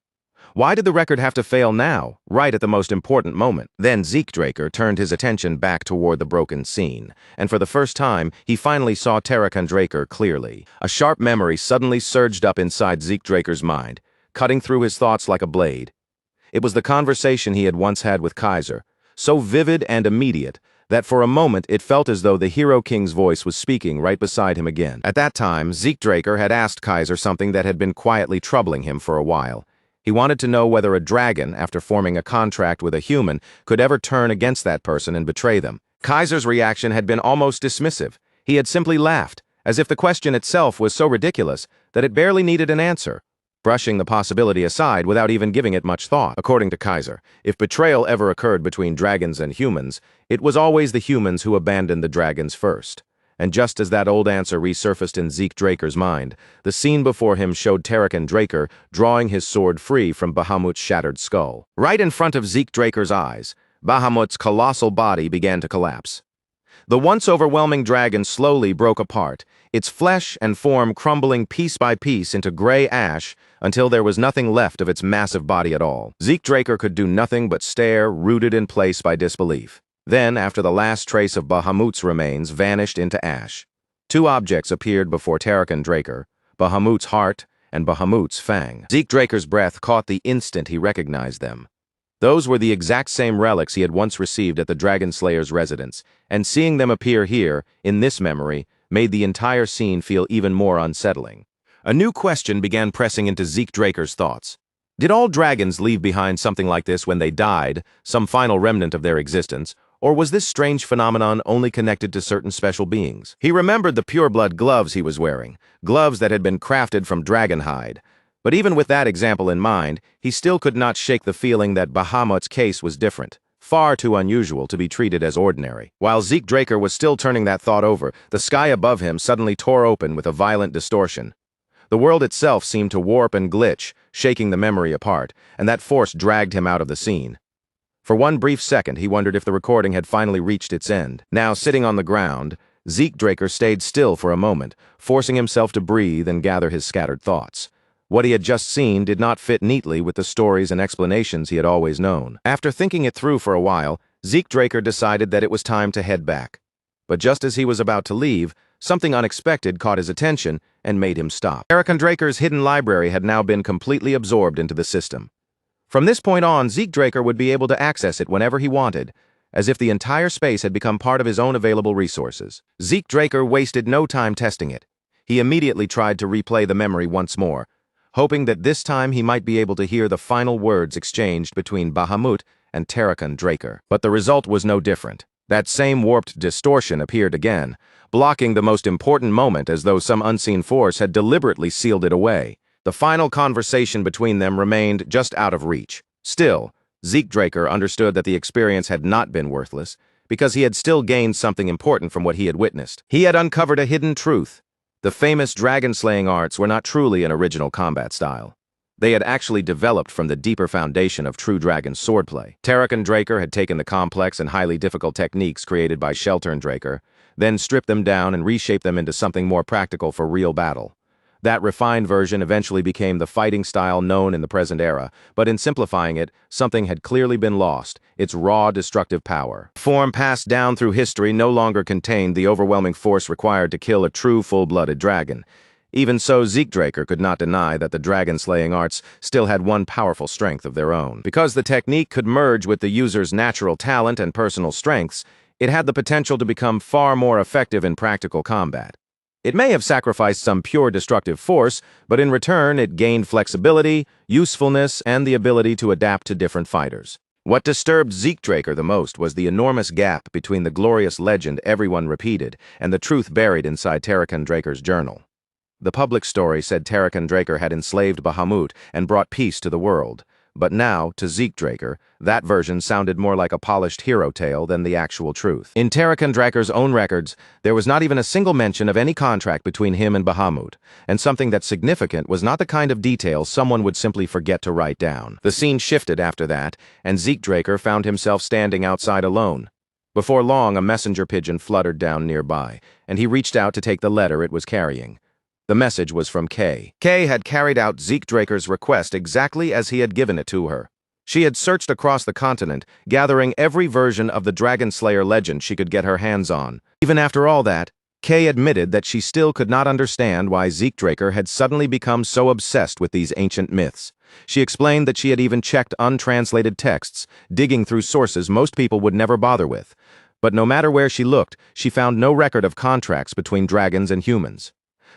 Why did the record have to fail now, right at the most important moment? Then Zeke Draker turned his attention back toward the broken scene, and for the first time, he finally saw Tarakan Draker clearly. A sharp memory suddenly surged up inside Zeke Draker's mind, cutting through his thoughts like a blade. It was the conversation he had once had with Kaiser, so vivid and immediate that for a moment it felt as though the Hero King's voice was speaking right beside him again. At that time, Zeke Draker had asked Kaiser something that had been quietly troubling him for a while. He wanted to know whether a dragon, after forming a contract with a human, could ever turn against that person and betray them. Kaiser's reaction had been almost dismissive. He had simply laughed, as if the question itself was so ridiculous that it barely needed an answer, brushing the possibility aside without even giving it much thought. According to Kaiser, if betrayal ever occurred between dragons and humans, it was always the humans who abandoned the dragons first. And just as that old answer resurfaced in Zeke Draker's mind, the scene before him showed Tarakan Draker drawing his sword free from Bahamut's shattered skull. Right in front of Zeke Draker's eyes, Bahamut's colossal body began to collapse. The once overwhelming dragon slowly broke apart, its flesh and form crumbling piece by piece into gray ash until there was nothing left of its massive body at all. Zeke Draker could do nothing but stare, rooted in place by disbelief. Then, after the last trace of Bahamut's remains vanished into ash, two objects appeared before Tarakan Draker, Bahamut's heart and Bahamut's fang. Zeke Draker's breath caught the instant he recognized them. Those were the exact same relics he had once received at the Dragon Slayer's residence, and seeing them appear here, in this memory, made the entire scene feel even more unsettling. A new question began pressing into Zeke Draker's thoughts. Did all dragons leave behind something like this when they died, some final remnant of their existence, or was this strange phenomenon only connected to certain special beings? He remembered the pureblood gloves he was wearing, gloves that had been crafted from dragon hide. But even with that example in mind, he still could not shake the feeling that Bahamut's case was different, far too unusual to be treated as ordinary. While Zeke Draker was still turning that thought over, the sky above him suddenly tore open with a violent distortion. The world itself seemed to warp and glitch, shaking the memory apart, and that force dragged him out of the scene. For one brief second, he wondered if the recording had finally reached its end. Now, sitting on the ground, Zeke Draker stayed still for a moment, forcing himself to breathe and gather his scattered thoughts. What he had just seen did not fit neatly with the stories and explanations he had always known. After thinking it through for a while, Zeke Draker decided that it was time to head back. But just as he was about to leave, something unexpected caught his attention and made him stop. Draker's hidden library had now been completely absorbed into the system. From this point on, Zeke Draker would be able to access it whenever he wanted, as if the entire space had become part of his own available resources. Zeke Draker wasted no time testing it. He immediately tried to replay the memory once more, hoping that this time he might be able to hear the final words exchanged between Bahamut and Terrakan Draker. But the result was no different. That same warped distortion appeared again, blocking the most important moment as though some unseen force had deliberately sealed it away. The final conversation between them remained just out of reach. Still, Zeke Draker understood that the experience had not been worthless, because he had still gained something important from what he had witnessed. He had uncovered a hidden truth. The famous dragon-slaying arts were not truly an original combat style. They had actually developed from the deeper foundation of true dragon swordplay. Terrakan Draker had taken the complex and highly difficult techniques created by Sheltern Draker, then stripped them down and reshaped them into something more practical for real battle. That refined version eventually became the fighting style known in the present era, but in simplifying it, something had clearly been lost: its raw, destructive power. Form passed down through history no longer contained the overwhelming force required to kill a true full-blooded dragon. Even so, Zeke Draker could not deny that the dragon-slaying arts still had one powerful strength of their own. Because the technique could merge with the user's natural talent and personal strengths, it had the potential to become far more effective in practical combat. It may have sacrificed some pure destructive force, but in return it gained flexibility, usefulness, and the ability to adapt to different fighters. What disturbed Zeke Draker the most was the enormous gap between the glorious legend everyone repeated and the truth buried inside Terrakan Draker's journal. The public story said Terrakan Draker had enslaved Bahamut and brought peace to the world. But now, to Zeke Draker, that version sounded more like a polished hero tale than the actual truth. In Terrakan Draker's own records, there was not even a single mention of any contract between him and Bahamut, and something that significant was not the kind of detail someone would simply forget to write down. The scene shifted after that, and Zeke Draker found himself standing outside alone. Before long, a messenger pigeon fluttered down nearby, and he reached out to take the letter it was carrying. The message was from Kay. Kay had carried out Zeke Draker's request exactly as he had given it to her. She had searched across the continent, gathering every version of the Dragon Slayer legend she could get her hands on. Even after all that, Kay admitted that she still could not understand why Zeke Draker had suddenly become so obsessed with these ancient myths. She explained that she had even checked untranslated texts, digging through sources most people would never bother with. But no matter where she looked, she found no record of contracts between dragons and humans.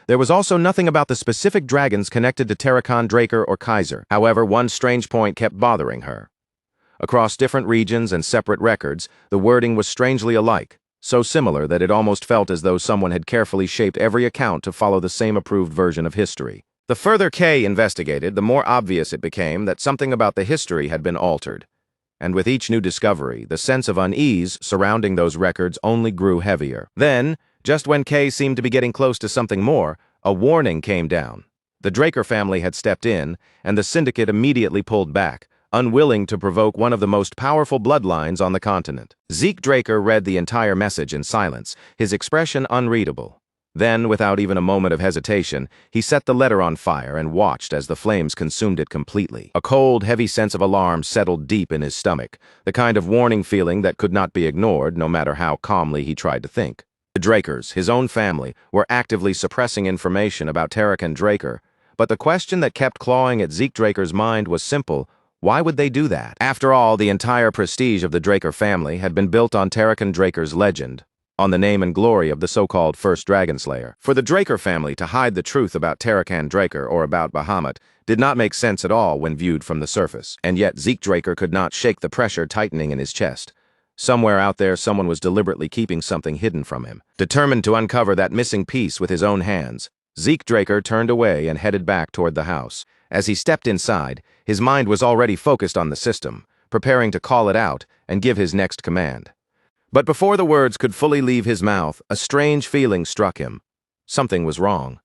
There was also nothing about the specific dragons connected to Terrakan Draker or Kaiser. However, one strange point kept bothering her. Across different regions and separate records, the wording was strangely alike, so similar that it almost felt as though someone had carefully shaped every account to follow the same approved version of history. The further Kay investigated, the more obvious it became that something about the history had been altered. And with each new discovery, the sense of unease surrounding those records only grew heavier. Then, just when Kay seemed to be getting close to something more, a warning came down. The Draker family had stepped in, and the syndicate immediately pulled back, unwilling to provoke one of the most powerful bloodlines on the continent. Zeke Draker read the entire message in silence, his expression unreadable. Then, without even a moment of hesitation, he set the letter on fire and watched as the flames consumed it completely. A cold, heavy sense of alarm settled deep in his stomach, the kind of warning feeling that could not be ignored no matter how calmly he tried to think. The Drakers, his own family, were actively suppressing information about Terrakan Draker, but the question that kept clawing at Zeke Draker's mind was simple: why would they do that? After all, the entire prestige of the Draker family had been built on Terrakan Draker's legend, on the name and glory of the so-called first Dragon Slayer. For the Draker family to hide the truth about Terrakan Draker or about Bahamut did not make sense at all when viewed from the surface, and yet Zeke Draker could not shake the pressure tightening in his chest. Somewhere out there, someone was deliberately keeping something hidden from him. Determined to uncover that missing piece with his own hands, Zeke Draker turned away and headed back toward the house. As he stepped inside, his mind was already focused on the system, preparing to call it out and give his next command. But before the words could fully leave his mouth, a strange feeling struck him. Something was wrong.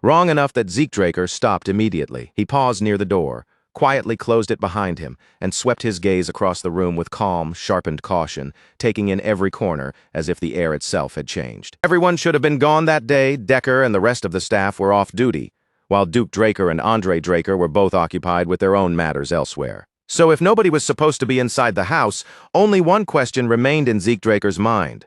Wrong enough that Zeke Draker stopped immediately. He paused near the door, quietly closed it behind him, and swept his gaze across the room with calm, sharpened caution, taking in every corner as if the air itself had changed. Everyone should have been gone that day. Decker and the rest of the staff were off duty. while Duke Draker and Andre Draker were both occupied with their own matters elsewhere. So if nobody was supposed to be inside the house, only one question remained in Zeke Draker's mind.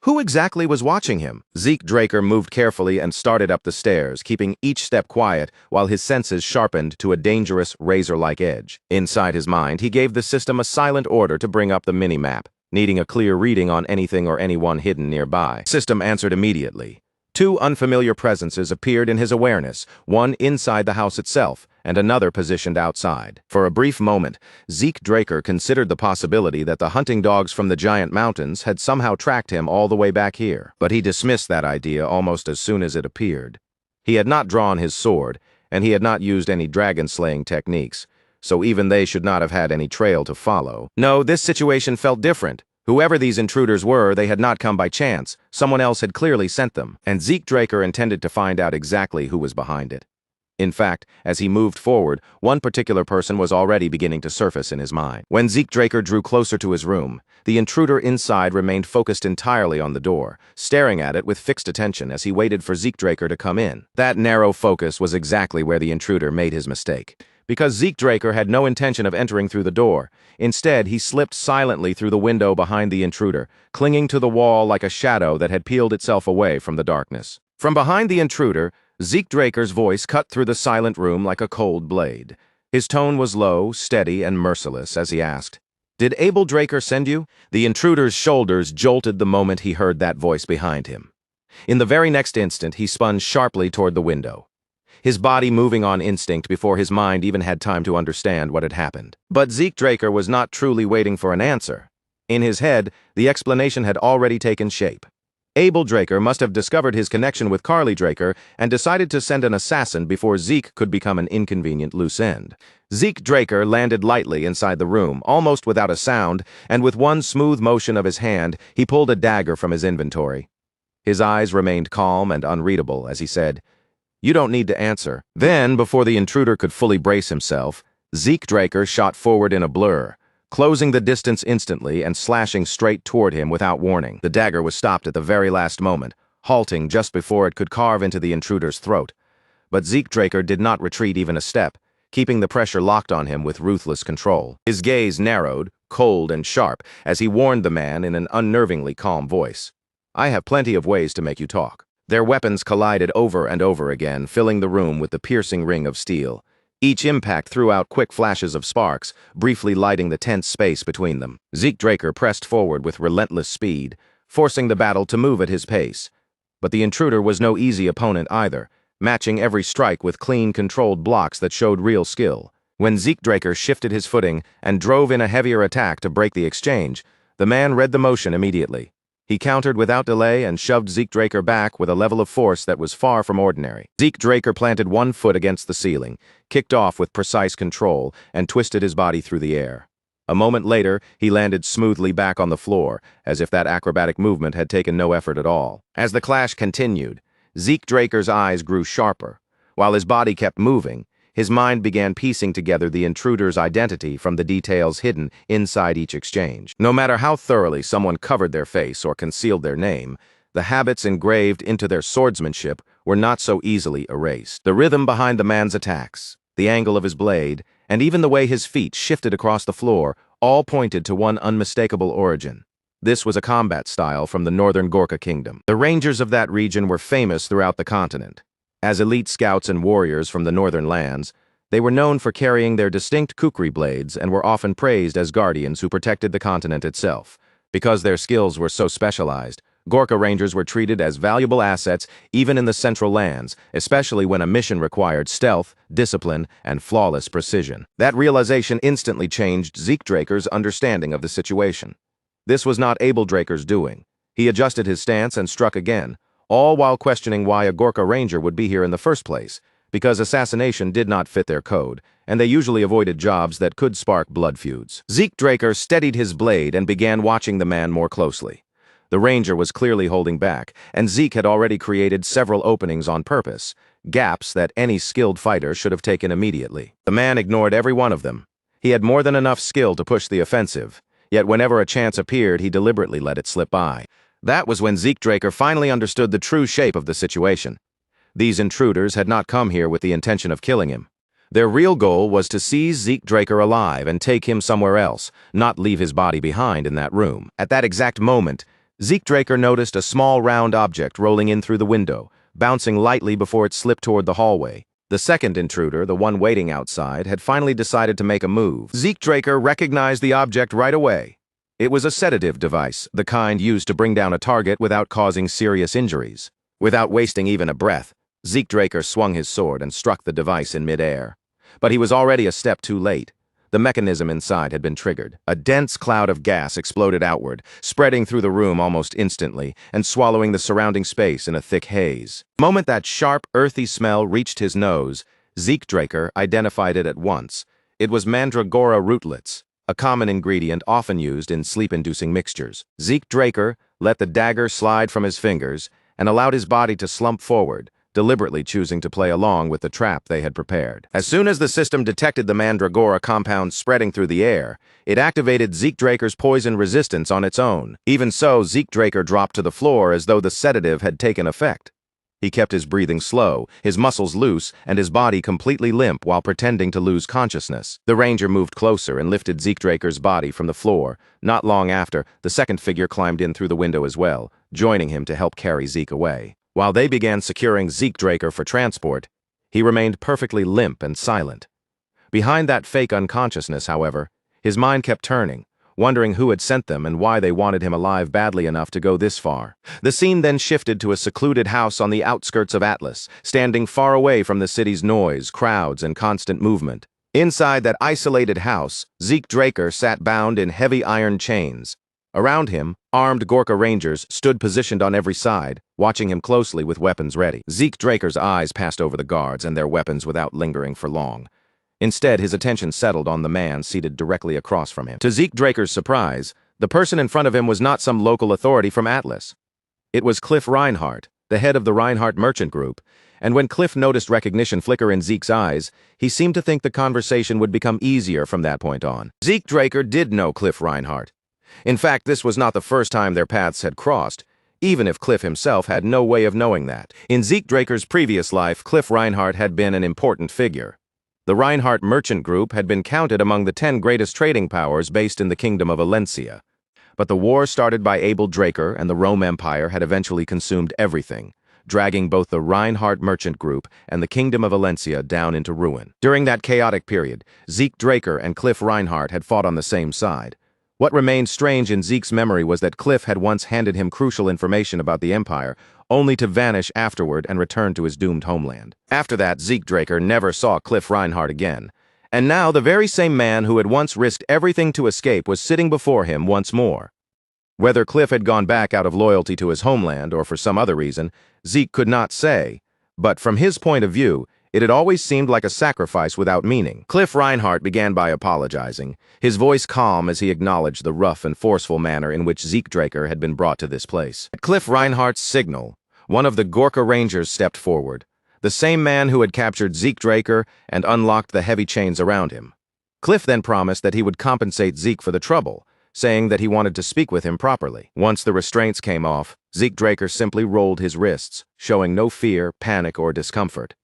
Who exactly was watching him? Zeke Draker moved carefully and started up the stairs, keeping each step quiet while his senses sharpened to a dangerous razor-like edge. Inside his mind, he gave the system a silent order to bring up the mini-map, needing a clear reading on anything or anyone hidden nearby. The system answered immediately. Two unfamiliar presences appeared in his awareness, one inside the house itself, and another positioned outside. For a brief moment, Zeke Draker considered the possibility that the hunting dogs from the giant mountains had somehow tracked him all the way back here. But he dismissed that idea almost as soon as it appeared. He had not drawn his sword, and he had not used any dragon-slaying techniques, so even they should not have had any trail to follow. No, this situation felt different. Whoever these intruders were, they had not come by chance. Someone else had clearly sent them, and Zeke Draker intended to find out exactly who was behind it. In fact, as he moved forward, one particular person was already beginning to surface in his mind. When Zeke Draker drew closer to his room, the intruder inside remained focused entirely on the door, staring at it with fixed attention as he waited for Zeke Draker to come in. That narrow focus was exactly where the intruder made his mistake. Because Zeke Draker had no intention of entering through the door. Instead, he slipped silently through the window behind the intruder, clinging to the wall like a shadow that had peeled itself away from the darkness. From behind the intruder, Zeke Draker's voice cut through the silent room like a cold blade. His tone was low, steady, and merciless as he asked, "Did Abel Draker send you?" The intruder's shoulders jolted the moment he heard that voice behind him. In the very next instant, he spun sharply toward the window, his body moving on instinct before his mind even had time to understand what had happened. But Zeke Draker was not truly waiting for an answer. In his head, the explanation had already taken shape. Abel Draker must have discovered his connection with Carly Draker and decided to send an assassin before Zeke could become an inconvenient loose end. Zeke Draker landed lightly inside the room, almost without a sound, and with one smooth motion of his hand, he pulled a dagger from his inventory. His eyes remained calm and unreadable as he said, "You don't need to answer." Then, before the intruder could fully brace himself, Zeke Draker shot forward in a blur, closing the distance instantly and slashing straight toward him without warning. The dagger was stopped at the very last moment, halting just before it could carve into the intruder's throat. But Zeke Draker did not retreat even a step, keeping the pressure locked on him with ruthless control. His gaze narrowed, cold and sharp, as he warned the man in an unnervingly calm voice. "I have plenty of ways to make you talk." Their weapons collided over and over again, filling the room with the piercing ring of steel. Each impact threw out quick flashes of sparks, briefly lighting the tense space between them. Zeke Draker pressed forward with relentless speed, forcing the battle to move at his pace. But the intruder was no easy opponent either, matching every strike with clean, controlled blocks that showed real skill. When Zeke Draker shifted his footing and drove in a heavier attack to break the exchange, the man read the motion immediately. He countered without delay and shoved Zeke Draker back with a level of force that was far from ordinary. Zeke Draker planted one foot against the ceiling, kicked off with precise control, and twisted his body through the air. A moment later, he landed smoothly back on the floor, as if that acrobatic movement had taken no effort at all. As the clash continued, Zeke Draker's eyes grew sharper. While his body kept moving, his mind began piecing together the intruder's identity from the details hidden inside each exchange. No matter how thoroughly someone covered their face or concealed their name, the habits engraved into their swordsmanship were not so easily erased. The rhythm behind the man's attacks, the angle of his blade, and even the way his feet shifted across the floor all pointed to one unmistakable origin. This was a combat style from the northern Gorkha kingdom. The rangers of that region were famous throughout the continent. As elite scouts and warriors from the northern lands, they were known for carrying their distinct kukri blades and were often praised as guardians who protected the continent itself. Because their skills were so specialized, Gorkha Rangers were treated as valuable assets even in the central lands, especially when a mission required stealth, discipline, and flawless precision. That realization instantly changed Zeke Draker's understanding of the situation. This was not Abel Draker's doing. He adjusted his stance and struck again, all while questioning why a Gorkha Ranger would be here in the first place, because assassination did not fit their code, and they usually avoided jobs that could spark blood feuds. Zeke Draker steadied his blade and began watching the man more closely. The Ranger was clearly holding back, and Zeke had already created several openings on purpose, gaps that any skilled fighter should have taken immediately. The man ignored every one of them. He had more than enough skill to push the offensive, yet whenever a chance appeared, he deliberately let it slip by. That was when Zeke Draker finally understood the true shape of the situation. These intruders had not come here with the intention of killing him. Their real goal was to seize Zeke Draker alive and take him somewhere else, not leave his body behind in that room. At that exact moment, Zeke Draker noticed a small round object rolling in through the window, bouncing lightly before it slipped toward the hallway. The second intruder, the one waiting outside, had finally decided to make a move. Zeke Draker recognized the object right away. It was a sedative device, the kind used to bring down a target without causing serious injuries. Without wasting even a breath, Zeke Draker swung his sword and struck the device in midair. But he was already a step too late. The mechanism inside had been triggered. A dense cloud of gas exploded outward, spreading through the room almost instantly and swallowing the surrounding space in a thick haze. The moment that sharp, earthy smell reached his nose, Zeke Draker identified it at once. It was mandragora rootlets, a common ingredient often used in sleep-inducing mixtures. Zeke Draker let the dagger slide from his fingers and allowed his body to slump forward, deliberately choosing to play along with the trap they had prepared. As soon as the system detected the mandragora compound spreading through the air, it activated Zeke Draker's poison resistance on its own. Even so, Zeke Draker dropped to the floor as though the sedative had taken effect. He kept his breathing slow, his muscles loose, and his body completely limp while pretending to lose consciousness. The ranger moved closer and lifted Zeke Draker's body from the floor. Not long after, the second figure climbed in through the window as well, joining him to help carry Zeke away. While they began securing Zeke Draker for transport, he remained perfectly limp and silent. Behind that fake unconsciousness, however, his mind kept turning, wondering who had sent them and why they wanted him alive badly enough to go this far. The scene then shifted to a secluded house on the outskirts of Atlas, standing far away from the city's noise, crowds, and constant movement. Inside that isolated house, Zeke Draker sat bound in heavy iron chains. Around him, armed Gorka Rangers stood positioned on every side, watching him closely with weapons ready. Zeke Draker's eyes passed over the guards and their weapons without lingering for long. Instead, his attention settled on the man seated directly across from him. To Zeke Draker's surprise, the person in front of him was not some local authority from Atlas. It was Cliff Reinhardt, the head of the Reinhardt Merchant Group, and when Cliff noticed recognition flicker in Zeke's eyes, he seemed to think the conversation would become easier from that point on. Zeke Draker did know Cliff Reinhardt. In fact, this was not the first time their paths had crossed, even if Cliff himself had no way of knowing that. In Zeke Draker's previous life, Cliff Reinhardt had been an important figure. The Reinhardt Merchant Group had been counted among the 10 greatest trading powers based in the Kingdom of Valencia. But the war started by Abel Draker and the Rome Empire had eventually consumed everything, dragging both the Reinhardt Merchant Group and the Kingdom of Valencia down into ruin. During that chaotic period, Zeke Draker and Cliff Reinhardt had fought on the same side. What remained strange in Zeke's memory was that Cliff had once handed him crucial information about the Empire, only to vanish afterward and return to his doomed homeland. After that, Zeke Draker never saw Cliff Reinhardt again. And now the very same man who had once risked everything to escape was sitting before him once more. Whether Cliff had gone back out of loyalty to his homeland or for some other reason, Zeke could not say. But from his point of view, it had always seemed like a sacrifice without meaning. Cliff Reinhardt began by apologizing, his voice calm as he acknowledged the rough and forceful manner in which Zeke Draker had been brought to this place. At Cliff Reinhardt's signal, one of the Gorka Rangers stepped forward, the same man who had captured Zeke Draker and unlocked the heavy chains around him. Cliff then promised that he would compensate Zeke for the trouble, saying that he wanted to speak with him properly. Once the restraints came off, Zeke Draker simply rolled his wrists, showing no fear, panic, or discomfort.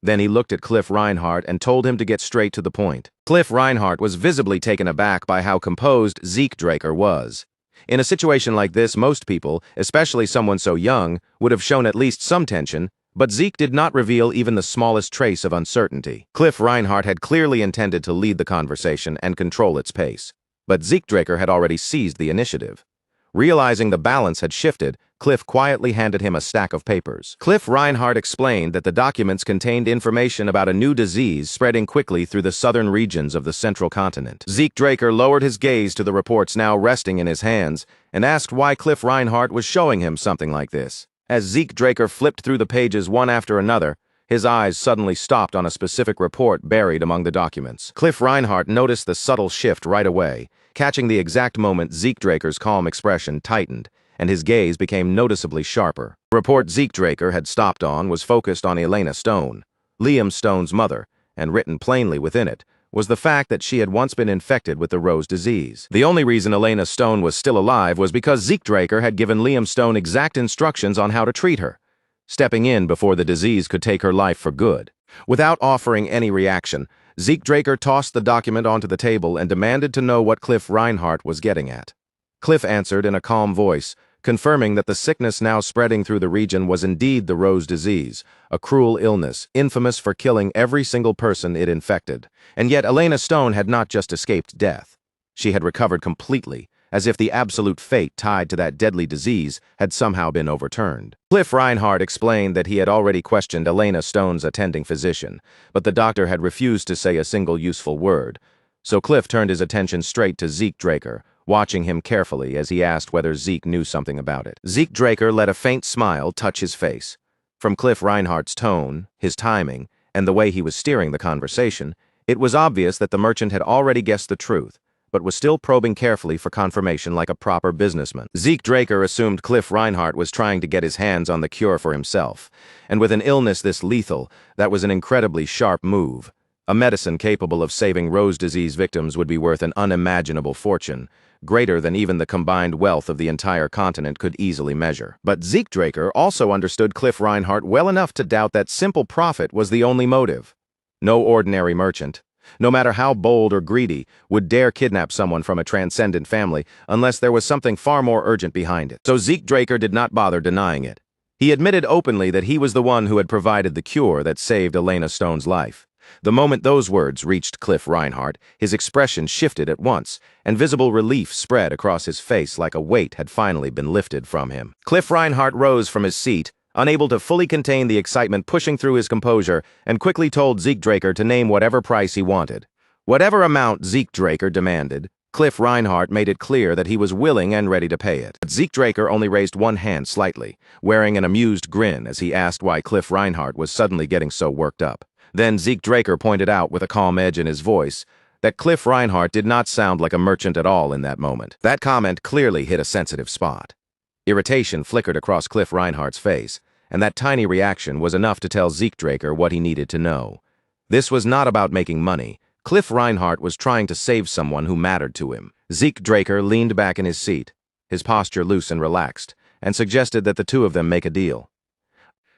Then he looked at Cliff Reinhardt and told him to get straight to the point. Cliff Reinhardt was visibly taken aback by how composed Zeke Draker was. In a situation like this, most people, especially someone so young, would have shown at least some tension, but Zeke did not reveal even the smallest trace of uncertainty. Cliff Reinhardt had clearly intended to lead the conversation and control its pace, but Zeke Draker had already seized the initiative. Realizing the balance had shifted, Cliff quietly handed him a stack of papers. Cliff Reinhardt explained that the documents contained information about a new disease spreading quickly through the southern regions of the central continent. Zeke Draker lowered his gaze to the reports now resting in his hands and asked why Cliff Reinhardt was showing him something like this. As Zeke Draker flipped through the pages one after another, his eyes suddenly stopped on a specific report buried among the documents. Cliff Reinhardt noticed the subtle shift right away, catching the exact moment Zeke Draker's calm expression tightened, and his gaze became noticeably sharper. The report Zeke Draker had stopped on was focused on Elena Stone, Liam Stone's mother, and written plainly within it was the fact that she had once been infected with the Rose disease. The only reason Elena Stone was still alive was because Zeke Draker had given Liam Stone exact instructions on how to treat her. stepping in before the disease could take her life for good. Without offering any reaction, Zeke Draker tossed the document onto the table and demanded to know what Cliff Reinhardt was getting at. Cliff answered in a calm voice, confirming that the sickness now spreading through the region was indeed the Rose disease, a cruel illness, infamous for killing every single person it infected. And yet Elena Stone had not just escaped death. She had recovered completely, as if the absolute fate tied to that deadly disease had somehow been overturned. Cliff Reinhardt explained that he had already questioned Elena Stone's attending physician, but the doctor had refused to say a single useful word. So Cliff turned his attention straight to Zeke Draker, watching him carefully as he asked whether Zeke knew something about it. Zeke Draker let a faint smile touch his face. From Cliff Reinhardt's tone, his timing, and the way he was steering the conversation, it was obvious that the merchant had already guessed the truth, but was still probing carefully for confirmation like a proper businessman. Zeke Draker assumed Cliff Reinhardt was trying to get his hands on the cure for himself, and with an illness this lethal, that was an incredibly sharp move. A medicine capable of saving Rose disease victims would be worth an unimaginable fortune, greater than even the combined wealth of the entire continent could easily measure. But Zeke Draker also understood Cliff Reinhardt well enough to doubt that simple profit was the only motive. No ordinary merchant, no matter how bold or greedy, would dare kidnap someone from a transcendent family unless there was something far more urgent behind it. So Zeke Draker did not bother denying it. He admitted openly that he was the one who had provided the cure that saved Elena Stone's life. The moment those words reached Cliff Reinhardt, his expression shifted at once, and visible relief spread across his face like a weight had finally been lifted from him. Cliff Reinhardt rose from his seat, unable to fully contain the excitement pushing through his composure, and quickly told Zeke Draker to name whatever price he wanted. Whatever amount Zeke Draker demanded, Cliff Reinhardt made it clear that he was willing and ready to pay it. But Zeke Draker only raised one hand slightly, wearing an amused grin as he asked why Cliff Reinhardt was suddenly getting so worked up. Then Zeke Draker pointed out with a calm edge in his voice that Cliff Reinhardt did not sound like a merchant at all in that moment. That comment clearly hit a sensitive spot. Irritation flickered across Cliff Reinhardt's face, and that tiny reaction was enough to tell Zeke Draker what he needed to know. This was not about making money. Cliff Reinhardt was trying to save someone who mattered to him. Zeke Draker leaned back in his seat, his posture loose and relaxed, and suggested that the two of them make a deal.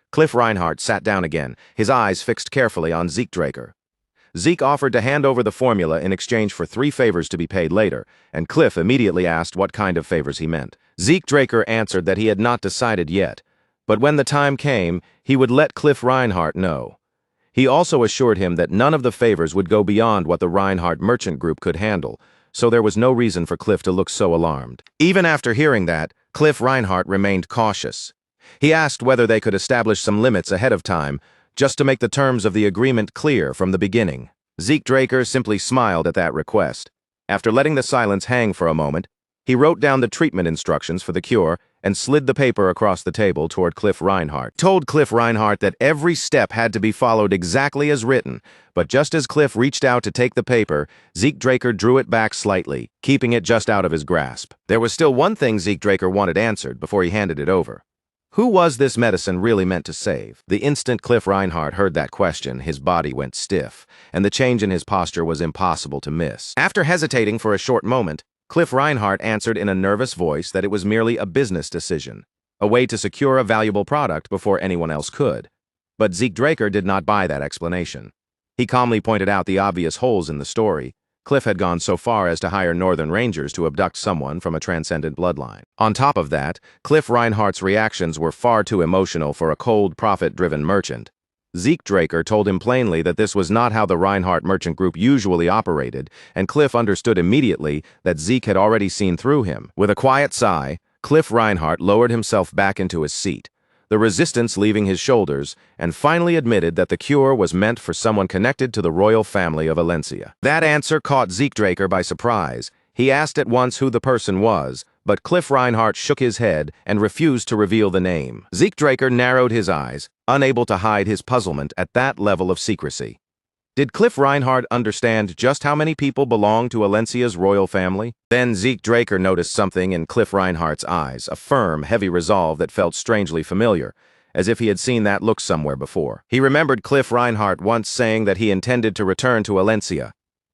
Cliff Reinhardt sat down again, his eyes fixed carefully on Zeke Draker. Zeke offered to hand over the formula in exchange for 3 favors to be paid later, and Cliff immediately asked what kind of favors he meant. Zeke Draker answered that he had not decided yet, but when the time came, he would let Cliff Reinhardt know. He also assured him that none of the favors would go beyond what the Reinhardt Merchant Group could handle, so there was no reason for Cliff to look so alarmed. Even after hearing that, Cliff Reinhardt remained cautious. He asked whether they could establish some limits ahead of time, just to make the terms of the agreement clear from the beginning. Zeke Draker simply smiled at that request. After letting the silence hang for a moment, he wrote down the treatment instructions for the cure and slid the paper across the table toward Cliff Reinhardt. Told Cliff Reinhardt that every step had to be followed exactly as written, but just as Cliff reached out to take the paper, Zeke Draker drew it back slightly, keeping it just out of his grasp. There was still one thing Zeke Draker wanted answered before he handed it over. Who was this medicine really meant to save? The instant Cliff Reinhardt heard that question, his body went stiff, and the change in his posture was impossible to miss. After hesitating for a short moment, Cliff Reinhardt answered in a nervous voice that it was merely a business decision, a way to secure a valuable product before anyone else could. But Zeke Draker did not buy that explanation. He calmly pointed out the obvious holes in the story. Cliff had gone so far as to hire Northern Rangers to abduct someone from a transcendent bloodline. On top of that, Cliff Reinhardt's reactions were far too emotional for a cold, profit-driven merchant. Zeke Draker told him plainly that this was not how the Reinhardt Merchant Group usually operated, and Cliff understood immediately that Zeke had already seen through him. With a quiet sigh, Cliff Reinhardt lowered himself back into his seat, the resistance leaving his shoulders, and finally admitted that the cure was meant for someone connected to the royal family of Valencia. That answer caught Zeke Draker by surprise. He asked at once who the person was, but Cliff Reinhardt shook his head and refused to reveal the name. Zeke Draker narrowed his eyes, unable to hide his puzzlement at that level of secrecy. Did Cliff Reinhardt understand just how many people belonged to Valencia's royal family? Then Zeke Draker noticed something in Cliff Reinhardt's eyes, a firm, heavy resolve that felt strangely familiar, as if he had seen that look somewhere before. He remembered Cliff Reinhardt once saying that he intended to return to Valencia.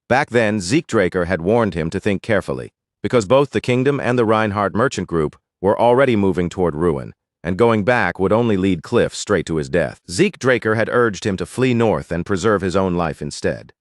Back then, Zeke Draker had warned him to think carefully, because both the kingdom and the Reinhardt Merchant Group were already moving toward ruin, and going back would only lead Cliff straight to his death. Zeke Draker had urged him to flee north and preserve his own life instead.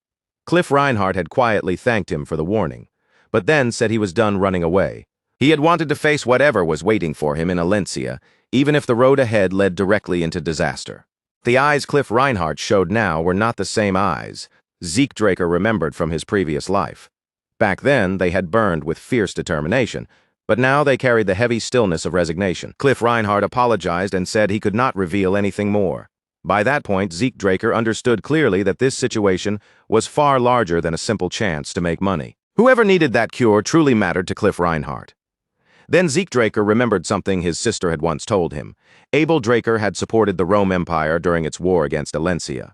Cliff Reinhardt had quietly thanked him for the warning, but then said he was done running away. He had wanted to face whatever was waiting for him in Alencia, even if the road ahead led directly into disaster. The eyes Cliff Reinhardt showed now were not the same eyes Zeke Draker remembered from his previous life. Back then, they had burned with fierce determination, but now they carried the heavy stillness of resignation. Cliff Reinhardt apologized and said he could not reveal anything more. By that point, Zeke Draker understood clearly that this situation was far larger than a simple chance to make money. Whoever needed that cure truly mattered to Cliff Reinhardt. Then Zeke Draker remembered something his sister had once told him. Abel Draker had supported the Rome Empire during its war against Alencia.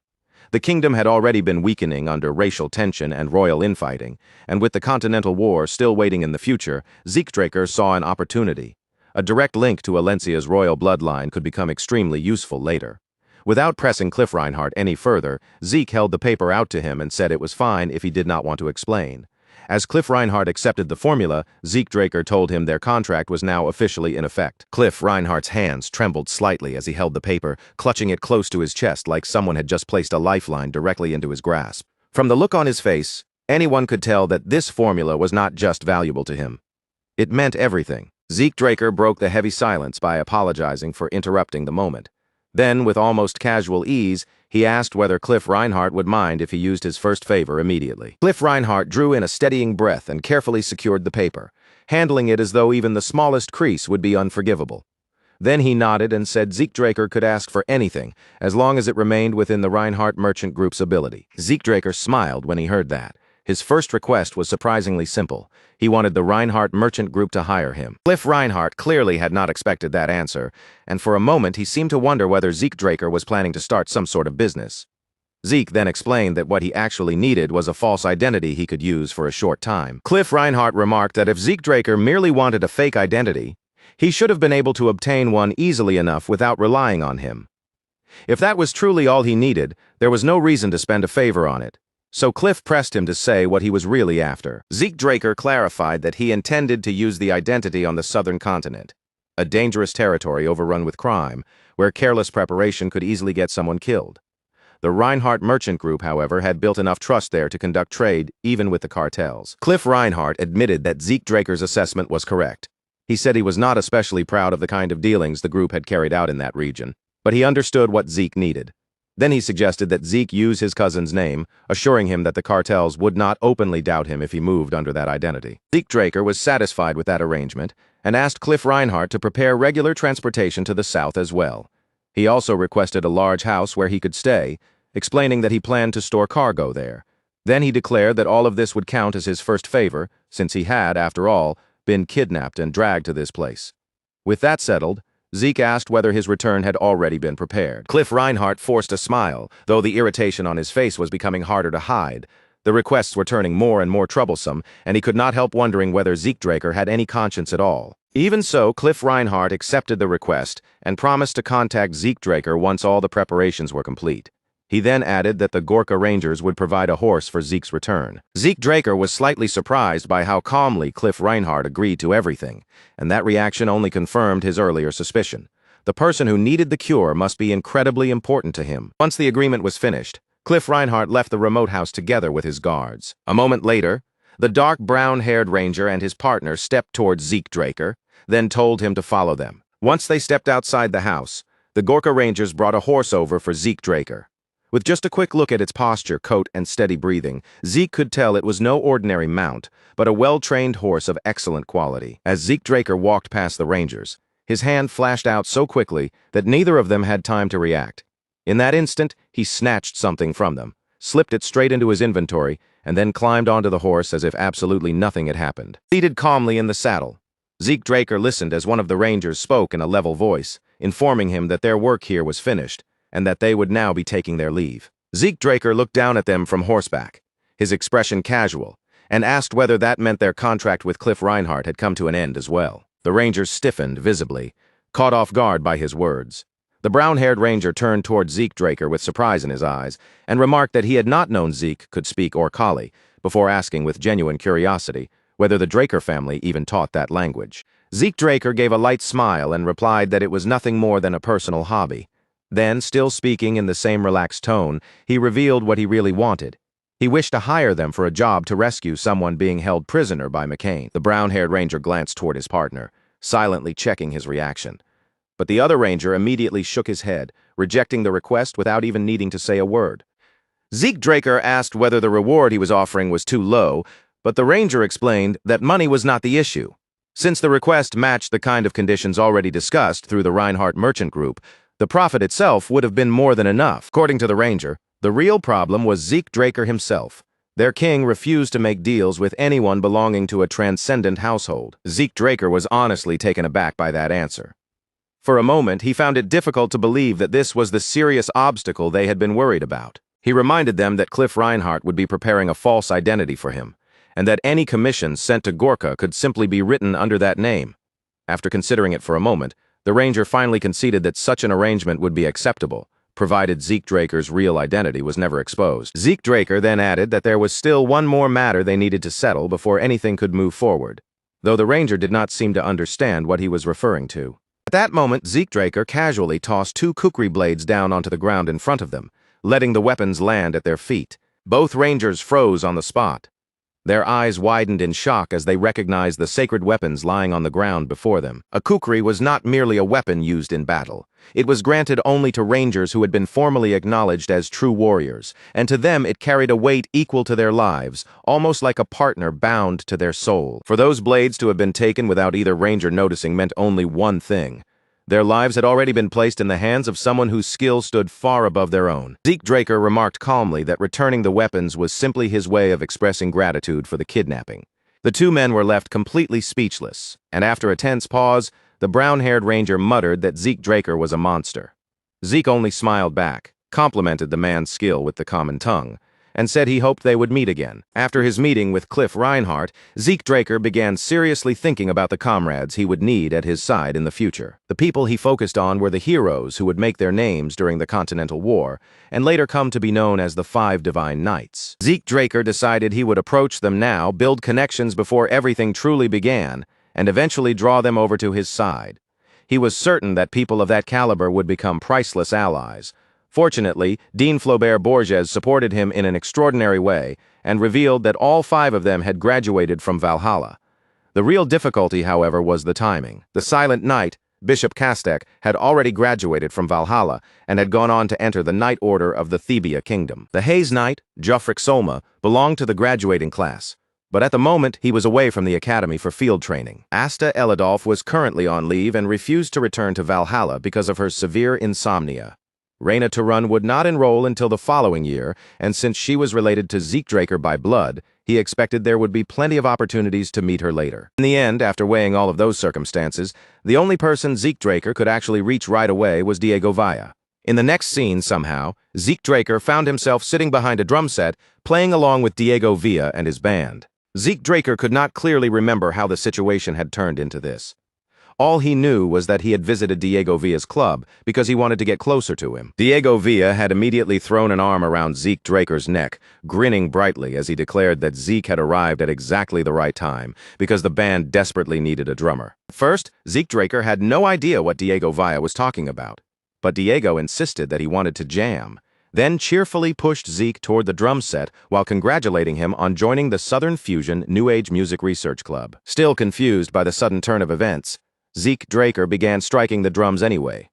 The kingdom had already been weakening under racial tension and royal infighting, and with the Continental War still waiting in the future, Zeke Draker saw an opportunity. A direct link to Alencia's royal bloodline could become extremely useful later. Without pressing Cliff Reinhardt any further, Zeke held the paper out to him and said it was fine if he did not want to explain. As Cliff Reinhardt accepted the formula, Zeke Draker told him their contract was now officially in effect. Cliff Reinhardt's hands trembled slightly as he held the paper, clutching it close to his chest like someone had just placed a lifeline directly into his grasp. From the look on his face, anyone could tell that this formula was not just valuable to him. It meant everything. Zeke Draker broke the heavy silence by apologizing for interrupting the moment. Then, with almost casual ease, he asked whether Cliff Reinhardt would mind if he used his first favor immediately. Cliff Reinhardt drew in a steadying breath and carefully secured the paper, handling it as though even the smallest crease would be unforgivable. Then he nodded and said Zeke Draker could ask for anything, as long as it remained within the Reinhardt Merchant Group's ability. Zeke Draker smiled when he heard that. His first request was surprisingly simple. He wanted the Reinhardt Merchant Group to hire him. Cliff Reinhardt clearly had not expected that answer, and for a moment he seemed to wonder whether Zeke Draker was planning to start some sort of business. Zeke then explained that what he actually needed was a false identity he could use for a short time. Cliff Reinhardt remarked that if Zeke Draker merely wanted a fake identity, he should have been able to obtain one easily enough without relying on him. If that was truly all he needed, there was no reason to spend a favor on it. So Cliff pressed him to say what he was really after. Zeke Draker clarified that he intended to use the identity on the southern continent, a dangerous territory overrun with crime, where careless preparation could easily get someone killed. The Reinhardt Merchant Group, however, had built enough trust there to conduct trade even with the cartels. Cliff Reinhardt admitted that Zeke Draker's assessment was correct. He said he was not especially proud of the kind of dealings the group had carried out in that region, but he understood what Zeke needed. Then he suggested that Zeke use his cousin's name, assuring him that the cartels would not openly doubt him if he moved under that identity. Zeke Draker was satisfied with that arrangement and asked Cliff Reinhardt to prepare regular transportation to the south as well. He also requested a large house where he could stay, explaining that he planned to store cargo there. Then he declared that all of this would count as his first favor, since he had, after all, been kidnapped and dragged to this place. With that settled, Zeke asked whether his return had already been prepared. Cliff Reinhardt forced a smile, though the irritation on his face was becoming harder to hide. The requests were turning more and more troublesome, and he could not help wondering whether Zeke Draker had any conscience at all. Even so, Cliff Reinhardt accepted the request and promised to contact Zeke Draker once all the preparations were complete. He then added that the Gorka Rangers would provide a horse for Zeke's return. Zeke Draker was slightly surprised by how calmly Cliff Reinhardt agreed to everything, and that reaction only confirmed his earlier suspicion. The person who needed the cure must be incredibly important to him. Once the agreement was finished, Cliff Reinhardt left the remote house together with his guards. A moment later, the dark brown-haired ranger and his partner stepped towards Zeke Draker, then told him to follow them. Once they stepped outside the house, the Gorka Rangers brought a horse over for Zeke Draker. With just a quick look at its posture, coat, and steady breathing, Zeke could tell it was no ordinary mount, but a well-trained horse of excellent quality. As Zeke Draker walked past the Rangers, his hand flashed out so quickly that neither of them had time to react. In that instant, he snatched something from them, slipped it straight into his inventory, and then climbed onto the horse as if absolutely nothing had happened. Seated calmly in the saddle, Zeke Draker listened as one of the Rangers spoke in a level voice, informing him that their work here was finished, and that they would now be taking their leave. Zeke Draker looked down at them from horseback, his expression casual, and asked whether that meant their contract with Cliff Reinhardt had come to an end as well. The Rangers stiffened visibly, caught off guard by his words. The brown-haired Ranger turned toward Zeke Draker with surprise in his eyes, and remarked that he had not known Zeke could speak Orkali, before asking with genuine curiosity whether the Draker family even taught that language. Zeke Draker gave a light smile and replied that it was nothing more than a personal hobby. Then, still speaking in the same relaxed tone, he revealed what he really wanted. He wished to hire them for a job to rescue someone being held prisoner by McCain. The brown-haired ranger glanced toward his partner, silently checking his reaction. But the other ranger immediately shook his head, rejecting the request without even needing to say a word. Zeke Draker asked whether the reward he was offering was too low, but the ranger explained that money was not the issue. Since the request matched the kind of conditions already discussed through the Reinhardt Merchant Group, the profit itself would have been more than enough. According to the ranger, the real problem was Zeke Draker himself. Their king refused to make deals with anyone belonging to a transcendent household. Zeke Draker was honestly taken aback by that answer. For a moment, he found it difficult to believe that this was the serious obstacle they had been worried about. He reminded them that Cliff Reinhardt would be preparing a false identity for him, and that any commissions sent to Gorka could simply be written under that name. After considering it for a moment, the ranger finally conceded that such an arrangement would be acceptable, provided Zeke Draker's real identity was never exposed. Zeke Draker then added that there was still one more matter they needed to settle before anything could move forward, though the ranger did not seem to understand what he was referring to. At that moment, Zeke Draker casually tossed 2 kukri blades down onto the ground in front of them, letting the weapons land at their feet. Both rangers froze on the spot. Their eyes widened in shock as they recognized the sacred weapons lying on the ground before them. A kukri was not merely a weapon used in battle. It was granted only to rangers who had been formally acknowledged as true warriors, and to them it carried a weight equal to their lives, almost like a partner bound to their soul. For those blades to have been taken without either ranger noticing meant only one thing. Their lives had already been placed in the hands of someone whose skill stood far above their own. Zeke Draker remarked calmly that returning the weapons was simply his way of expressing gratitude for the kidnapping. The 2 men were left completely speechless, and after a tense pause, the brown-haired ranger muttered that Zeke Draker was a monster. Zeke only smiled back, complimented the man's skill with the common tongue, and said he hoped they would meet again. After his meeting with Cliff Reinhardt, Zeke Draker began seriously thinking about the comrades he would need at his side in the future. The people he focused on were the heroes who would make their names during the Continental War, and later come to be known as the 5 Divine Knights. Zeke Draker decided he would approach them now, build connections before everything truly began, and eventually draw them over to his side. He was certain that people of that caliber would become priceless allies. Fortunately, Dean Flaubert Borges supported him in an extraordinary way and revealed that all 5 of them had graduated from Valhalla. The real difficulty, however, was the timing. The Silent Knight, Bishop Kastek, had already graduated from Valhalla and had gone on to enter the Knight Order of the Thebia Kingdom. The Haze Knight, Joffric Solma, belonged to the graduating class, but at the moment he was away from the academy for field training. Asta Elidolf was currently on leave and refused to return to Valhalla because of her severe insomnia. Reyna Turun would not enroll until the following year, and since she was related to Zeke Draker by blood, he expected there would be plenty of opportunities to meet her later. In the end, after weighing all of those circumstances, the only person Zeke Draker could actually reach right away was Diego Villa. In the next scene, somehow, Zeke Draker found himself sitting behind a drum set, playing along with Diego Villa and his band. Zeke Draker could not clearly remember how the situation had turned into this. All he knew was that he had visited Diego Villa's club because he wanted to get closer to him. Diego Villa had immediately thrown an arm around Zeke Draker's neck, grinning brightly as he declared that Zeke had arrived at exactly the right time because the band desperately needed a drummer. First, Zeke Draker had no idea what Diego Villa was talking about, but Diego insisted that he wanted to jam, then cheerfully pushed Zeke toward the drum set while congratulating him on joining the Southern Fusion New Age Music Research Club. Still confused by the sudden turn of events, Zeke Draker began striking the drums anyway.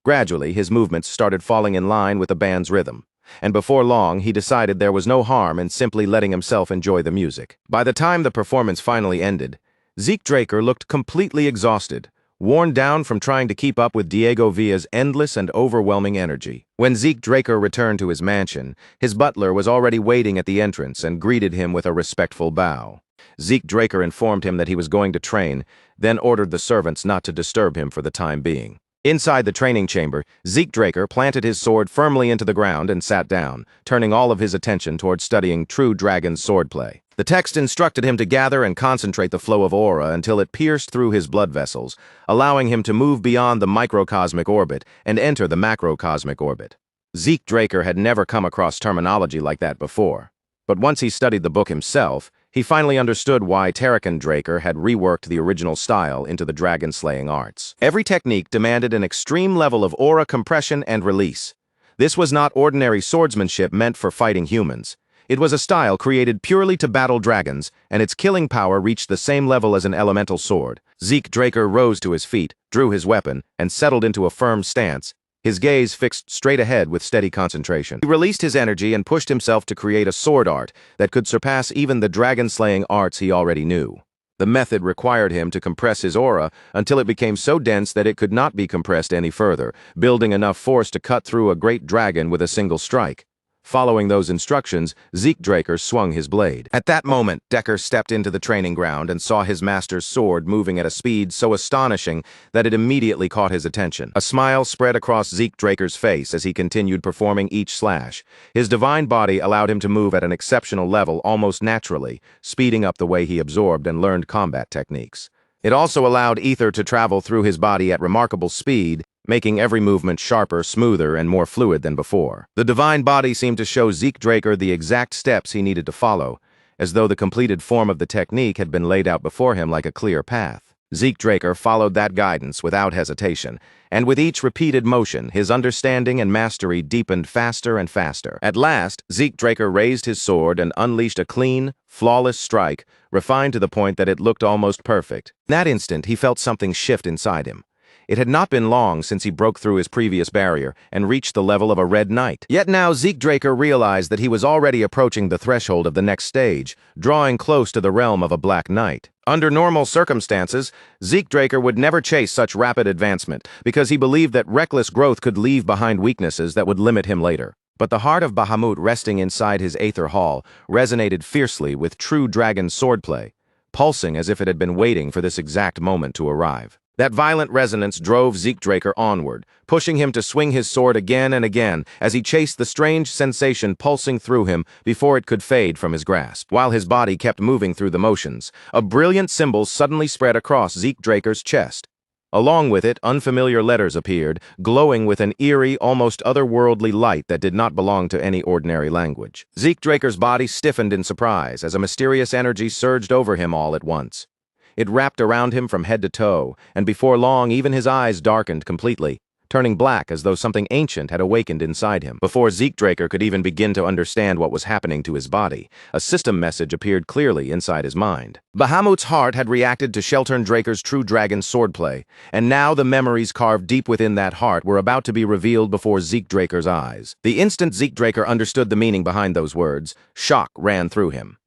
Gradually, his movements started falling in line with the band's rhythm, and before long, he decided there was no harm in simply letting himself enjoy the music. By the time the performance finally ended, Zeke Draker looked completely exhausted, worn down from trying to keep up with Diego Villa's endless and overwhelming energy. When Zeke Draker returned to his mansion, his butler was already waiting at the entrance and greeted him with a respectful bow. Zeke Draker informed him that he was going to train, then ordered the servants not to disturb him for the time being. Inside the training chamber, Zeke Draker planted his sword firmly into the ground and sat down, turning all of his attention toward studying True Dragon's swordplay. The text instructed him to gather and concentrate the flow of aura until it pierced through his blood vessels, allowing him to move beyond the microcosmic orbit and enter the macrocosmic orbit. Zeke Draker had never come across terminology like that before, but once he studied the book himself, He finally understood why Draker had reworked the original style into the dragon-slaying arts. Every technique demanded an extreme level of aura compression and release. This was not ordinary swordsmanship meant for fighting humans. It was a style created purely to battle dragons, and its killing power reached the same level as an elemental sword. Draker rose to his feet, drew his weapon, and settled into a firm stance, his gaze fixed straight ahead with steady concentration. He released his energy and pushed himself to create a sword art that could surpass even the dragon-slaying arts he already knew. The method required him to compress his aura until it became so dense that it could not be compressed any further, building enough force to cut through a great dragon with a single strike. Following those instructions, Draker swung his blade. At that moment, Decker stepped into the training ground and saw his master's sword moving at a speed so astonishing that it immediately caught his attention. A smile spread across Draker's face as he continued performing each slash. His divine body allowed him to move at an exceptional level almost naturally, speeding up the way he absorbed and learned combat techniques. It also allowed ether to travel through his body at remarkable speed, making every movement sharper, smoother, and more fluid than before. The divine body seemed to show Draker the exact steps he needed to follow, as though the completed form of the technique had been laid out before him like a clear path. Draker followed that guidance without hesitation, and with each repeated motion, his understanding and mastery deepened faster and faster. At last, Draker raised his sword and unleashed a clean, flawless strike, refined to the point that it looked almost perfect. In that instant, he felt something shift inside him. It had not been long since he broke through his previous barrier and reached the level of a red knight. Yet now Draker realized that he was already approaching the threshold of the next stage, drawing close to the realm of a black knight. Under normal circumstances, Draker would never chase such rapid advancement because he believed that reckless growth could leave behind weaknesses that would limit him later. But the heart of Bahamut resting inside his Aether Hall resonated fiercely with true dragon swordplay, pulsing as if it had been waiting for this exact moment to arrive. That violent resonance drove Draker onward, pushing him to swing his sword again and again as he chased the strange sensation pulsing through him before it could fade from his grasp. While his body kept moving through the motions, a brilliant symbol suddenly spread across Draker's chest. Along with it, unfamiliar letters appeared, glowing with an eerie, almost otherworldly light that did not belong to any ordinary language. Draker's body stiffened in surprise as a mysterious energy surged over him all at once. It wrapped around him from head to toe, and before long even his eyes darkened completely, turning black as though something ancient had awakened inside him. Before Draker could even begin to understand what was happening to his body, a system message appeared clearly inside his mind. Bahamut's heart had reacted to Draker's true dragon swordplay, and now the memories carved deep within that heart were about to be revealed before Draker's eyes. The instant Draker understood the meaning behind those words, shock ran through him.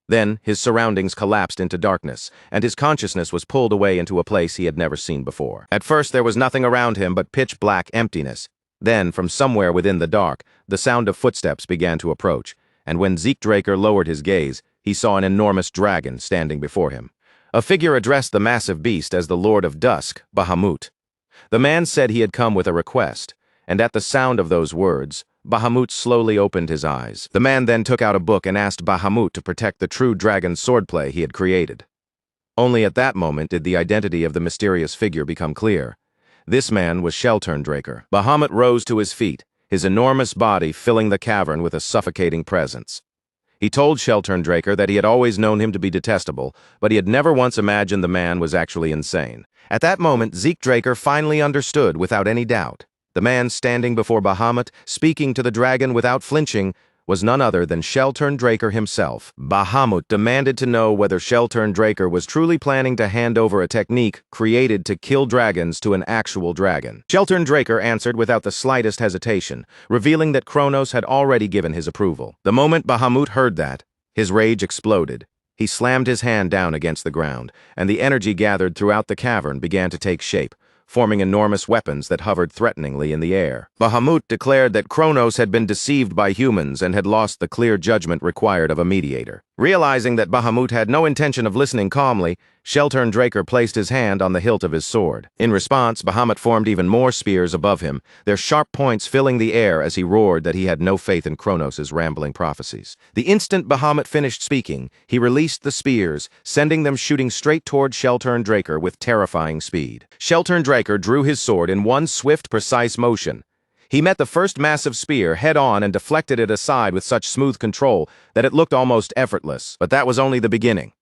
Then, his surroundings collapsed into darkness, and his consciousness was pulled away into a place he had never seen before. At first, there was nothing around him but pitch-black emptiness. Then, from somewhere within the dark, the sound of footsteps began to approach, and when Draker lowered his gaze, he saw an enormous dragon standing before him. A figure addressed the massive beast as the Lord of Dusk, Bahamut. The man said he had come with a request, and at the sound of those words, Bahamut slowly opened his eyes. The man then took out a book and asked Bahamut to protect the true dragon swordplay he had created. Only at that moment did the identity of the mysterious figure become clear. This man was Draker. Bahamut rose to his feet, his enormous body filling the cavern with a suffocating presence. He told Draker that he had always known him to be detestable, but he had never once imagined the man was actually insane. At that moment, Draker finally understood without any doubt. The man standing before Bahamut, speaking to the dragon without flinching, was none other than Draker himself. Bahamut demanded to know whether Draker was truly planning to hand over a technique created to kill dragons to an actual dragon. Draker answered without the slightest hesitation, revealing that Kronos had already given his approval. The moment Bahamut heard that, his rage exploded. He slammed his hand down against the ground, and the energy gathered throughout the cavern began to take shape, forming enormous weapons that hovered threateningly in the air. Bahamut declared that Kronos had been deceived by humans and had lost the clear judgment required of a mediator. Realizing that Bahamut had no intention of listening calmly, Draker placed his hand on the hilt of his sword. In response, Bahamut formed even more spears above him, their sharp points filling the air as he roared that he had no faith in Kronos' rambling prophecies. The instant Bahamut finished speaking, he released the spears, sending them shooting straight toward Draker with terrifying speed. Draker drew his sword in one swift, precise motion. He met the first massive spear head-on and deflected it aside with such smooth control that it looked almost effortless. But that was only the beginning.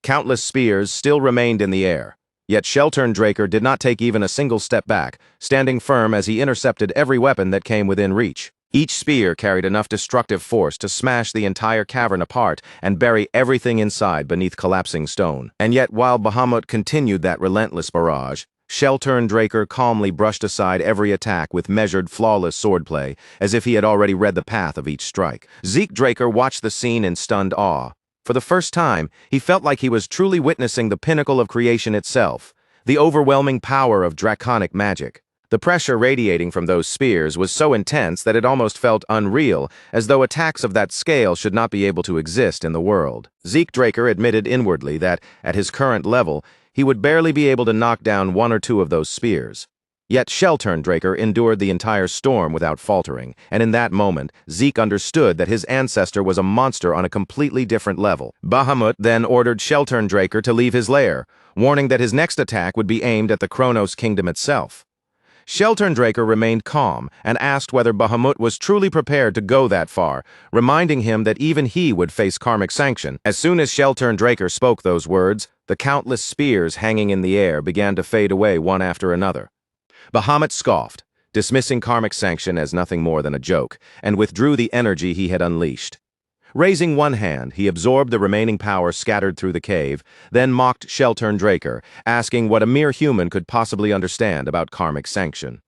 Countless spears still remained in the air. Yet Shelturndraker did not take even a single step back, standing firm as he intercepted every weapon that came within reach. Each spear carried enough destructive force to smash the entire cavern apart and bury everything inside beneath collapsing stone. And yet, while Bahamut continued that relentless barrage, Shelturndraker calmly brushed aside every attack with measured, flawless swordplay, as if he had already read the path of each strike. Draker watched the scene in stunned awe. For the first time, he felt like he was truly witnessing the pinnacle of creation itself, the overwhelming power of draconic magic. The pressure radiating from those spears was so intense that it almost felt unreal, as though attacks of that scale should not be able to exist in the world. Draker admitted inwardly that, at his current level, he would barely be able to knock down one or two of those spears. Yet Shelturndraker endured the entire storm without faltering, and in that moment, Zeke understood that his ancestor was a monster on a completely different level. Bahamut then ordered Shelturndraker to leave his lair, warning that his next attack would be aimed at the Kronos kingdom itself. Shelturndraker remained calm and asked whether Bahamut was truly prepared to go that far, reminding him that even he would face karmic sanction. As soon as Shelturndraker spoke those words, the countless spears hanging in the air began to fade away one after another. Bahamut scoffed, dismissing karmic sanction as nothing more than a joke, and withdrew the energy he had unleashed. Raising one hand, he absorbed the remaining power scattered through the cave, then mocked Shelturndraker, asking what a mere human could possibly understand about karmic sanction.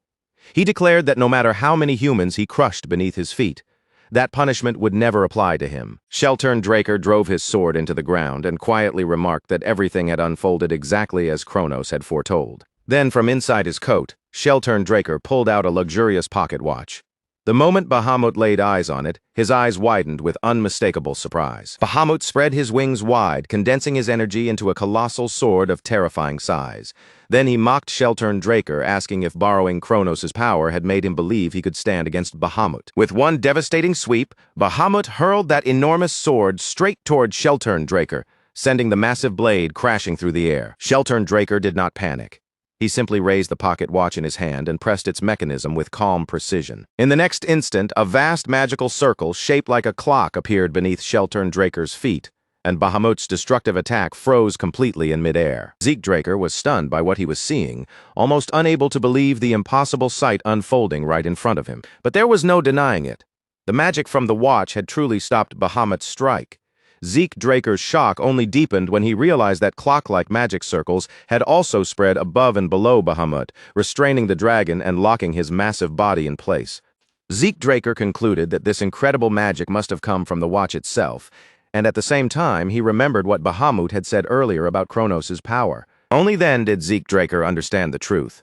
He declared that no matter how many humans he crushed beneath his feet, that punishment would never apply to him. Shelturndraker drove his sword into the ground and quietly remarked that everything had unfolded exactly as Kronos had foretold. Then, from inside his coat, Shelturndraker pulled out a luxurious pocket watch. The moment Bahamut laid eyes on it, his eyes widened with unmistakable surprise. Bahamut spread his wings wide, condensing his energy into a colossal sword of terrifying size. Then he mocked Shelturndraker, asking if borrowing Kronos' power had made him believe he could stand against Bahamut. With one devastating sweep, Bahamut hurled that enormous sword straight toward Shelturndraker, sending the massive blade crashing through the air. Shelturndraker did not panic. He simply raised the pocket watch in his hand and pressed its mechanism with calm precision. In the next instant, a vast magical circle shaped like a clock appeared beneath Shelturndraker's feet, and Bahamut's destructive attack froze completely in midair. Draker was stunned by what he was seeing, almost unable to believe the impossible sight unfolding right in front of him. But there was no denying it. The magic from the watch had truly stopped Bahamut's strike. Draker's shock only deepened when he realized that clock-like magic circles had also spread above and below Bahamut, restraining the dragon and locking his massive body in place. Draker concluded that this incredible magic must have come from the watch itself, and at the same time he remembered what Bahamut had said earlier about Kronos' power. Only then did Draker understand the truth.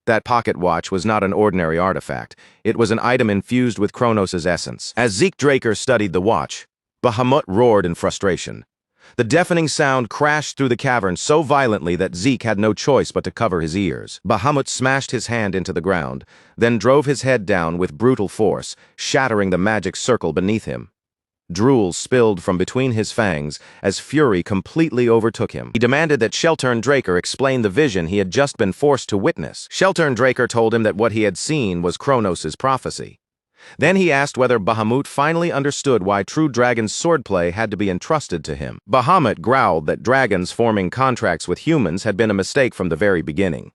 That pocket watch was not an ordinary artifact. It was an item infused with Kronos' essence. As Draker studied the watch, Bahamut roared in frustration. The deafening sound crashed through the cavern so violently that Zeke had no choice but to cover his ears. Bahamut smashed his hand into the ground, then drove his head down with brutal force, shattering the magic circle beneath him. Drool spilled from between his fangs as fury completely overtook him. He demanded that Shelturndraker explain the vision he had just been forced to witness. Shelturndraker told him that what he had seen was Kronos' prophecy. Then he asked whether Bahamut finally understood why true dragon's swordplay had to be entrusted to him. Bahamut growled that dragons forming contracts with humans had been a mistake from the very beginning.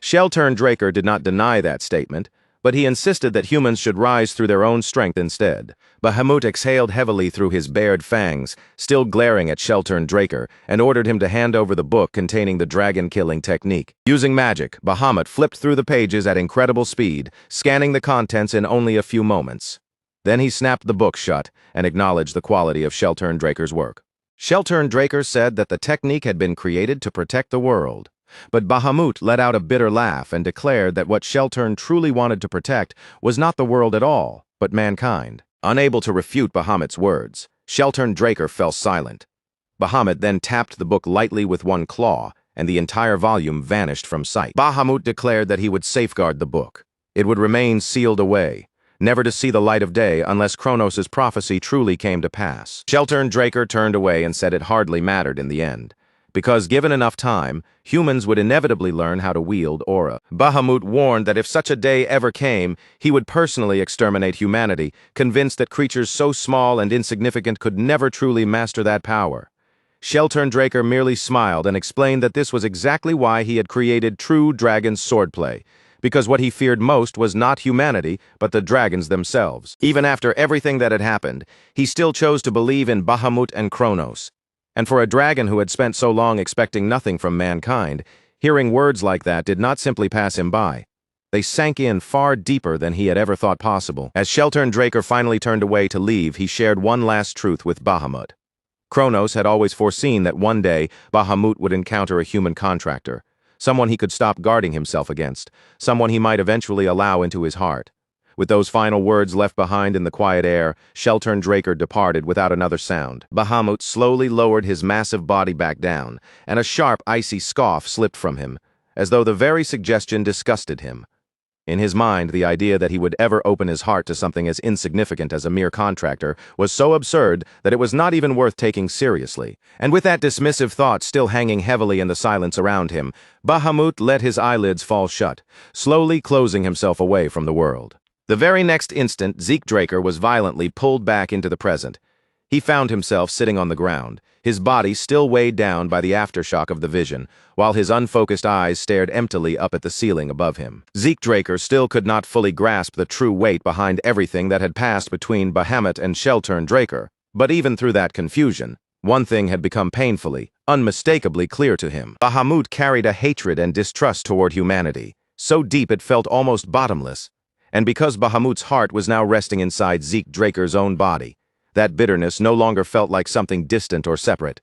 Shelturndraker did not deny that statement, but he insisted that humans should rise through their own strength instead. Bahamut exhaled heavily through his bared fangs, still glaring at Shelturndraker, and ordered him to hand over the book containing the dragon-killing technique. Using magic, Bahamut flipped through the pages at incredible speed, scanning the contents in only a few moments. Then he snapped the book shut and acknowledged the quality of Shelturndraker's work. Shelturndraker said that the technique had been created to protect the world. But Bahamut let out a bitter laugh and declared that what Shelturn truly wanted to protect was not the world at all, but mankind. Unable to refute Bahamut's words, Shelturndraker fell silent. Bahamut then tapped the book lightly with one claw, and the entire volume vanished from sight. Bahamut declared that he would safeguard the book. It would remain sealed away, never to see the light of day unless Kronos' prophecy truly came to pass. Shelturndraker turned away and said it hardly mattered in the end. because given enough time, humans would inevitably learn how to wield aura. Bahamut warned that if such a day ever came, he would personally exterminate humanity, convinced that creatures so small and insignificant could never truly master that power. Sheltern merely smiled and explained that this was exactly why he had created true dragon swordplay, because what he feared most was not humanity, but the dragons themselves. Even after everything that had happened, he still chose to believe in Bahamut and Kronos. And for a dragon who had spent so long expecting nothing from mankind, hearing words like that did not simply pass him by. They sank in far deeper than he had ever thought possible. As Sheltern finally turned away to leave, he shared one last truth with Bahamut. Kronos had always foreseen that one day Bahamut would encounter a human contractor, someone he could stop guarding himself against, someone he might eventually allow into his heart. With those final words left behind in the quiet air, Sheltern departed without another sound. Bahamut slowly lowered his massive body back down, and a sharp, icy scoff slipped from him, as though the very suggestion disgusted him. In his mind, the idea that he would ever open his heart to something as insignificant as a mere contractor was so absurd that it was not even worth taking seriously. And with that dismissive thought still hanging heavily in the silence around him, Bahamut let his eyelids fall shut, slowly closing himself away from the world. The very next instant, was violently pulled back into the present. He found himself sitting on the ground, his body still weighed down by the aftershock of the vision, while his unfocused eyes stared emptily up at the ceiling above him. Still could not fully grasp the true weight behind everything that had passed between Bahamut and Sheltern, but even through that confusion, one thing had become painfully, unmistakably clear to him. Bahamut carried a hatred and distrust toward humanity, so deep it felt almost bottomless, and because Bahamut's heart was now resting inside Draker's own body, that bitterness no longer felt like something distant or separate.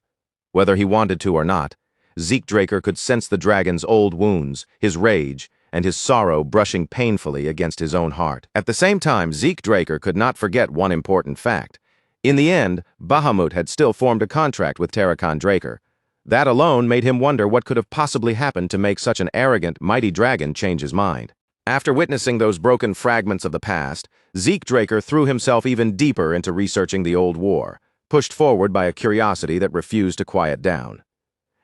Whether he wanted to or not, Draker could sense the dragon's old wounds, his rage, and his sorrow brushing painfully against his own heart. At the same time, Draker could not forget one important fact. In the end, Bahamut had still formed a contract with Draker. That alone made him wonder what could have possibly happened to make such an arrogant, mighty dragon change his mind. After witnessing those broken fragments of the past, Draker threw himself even deeper into researching the old war, pushed forward by a curiosity that refused to quiet down.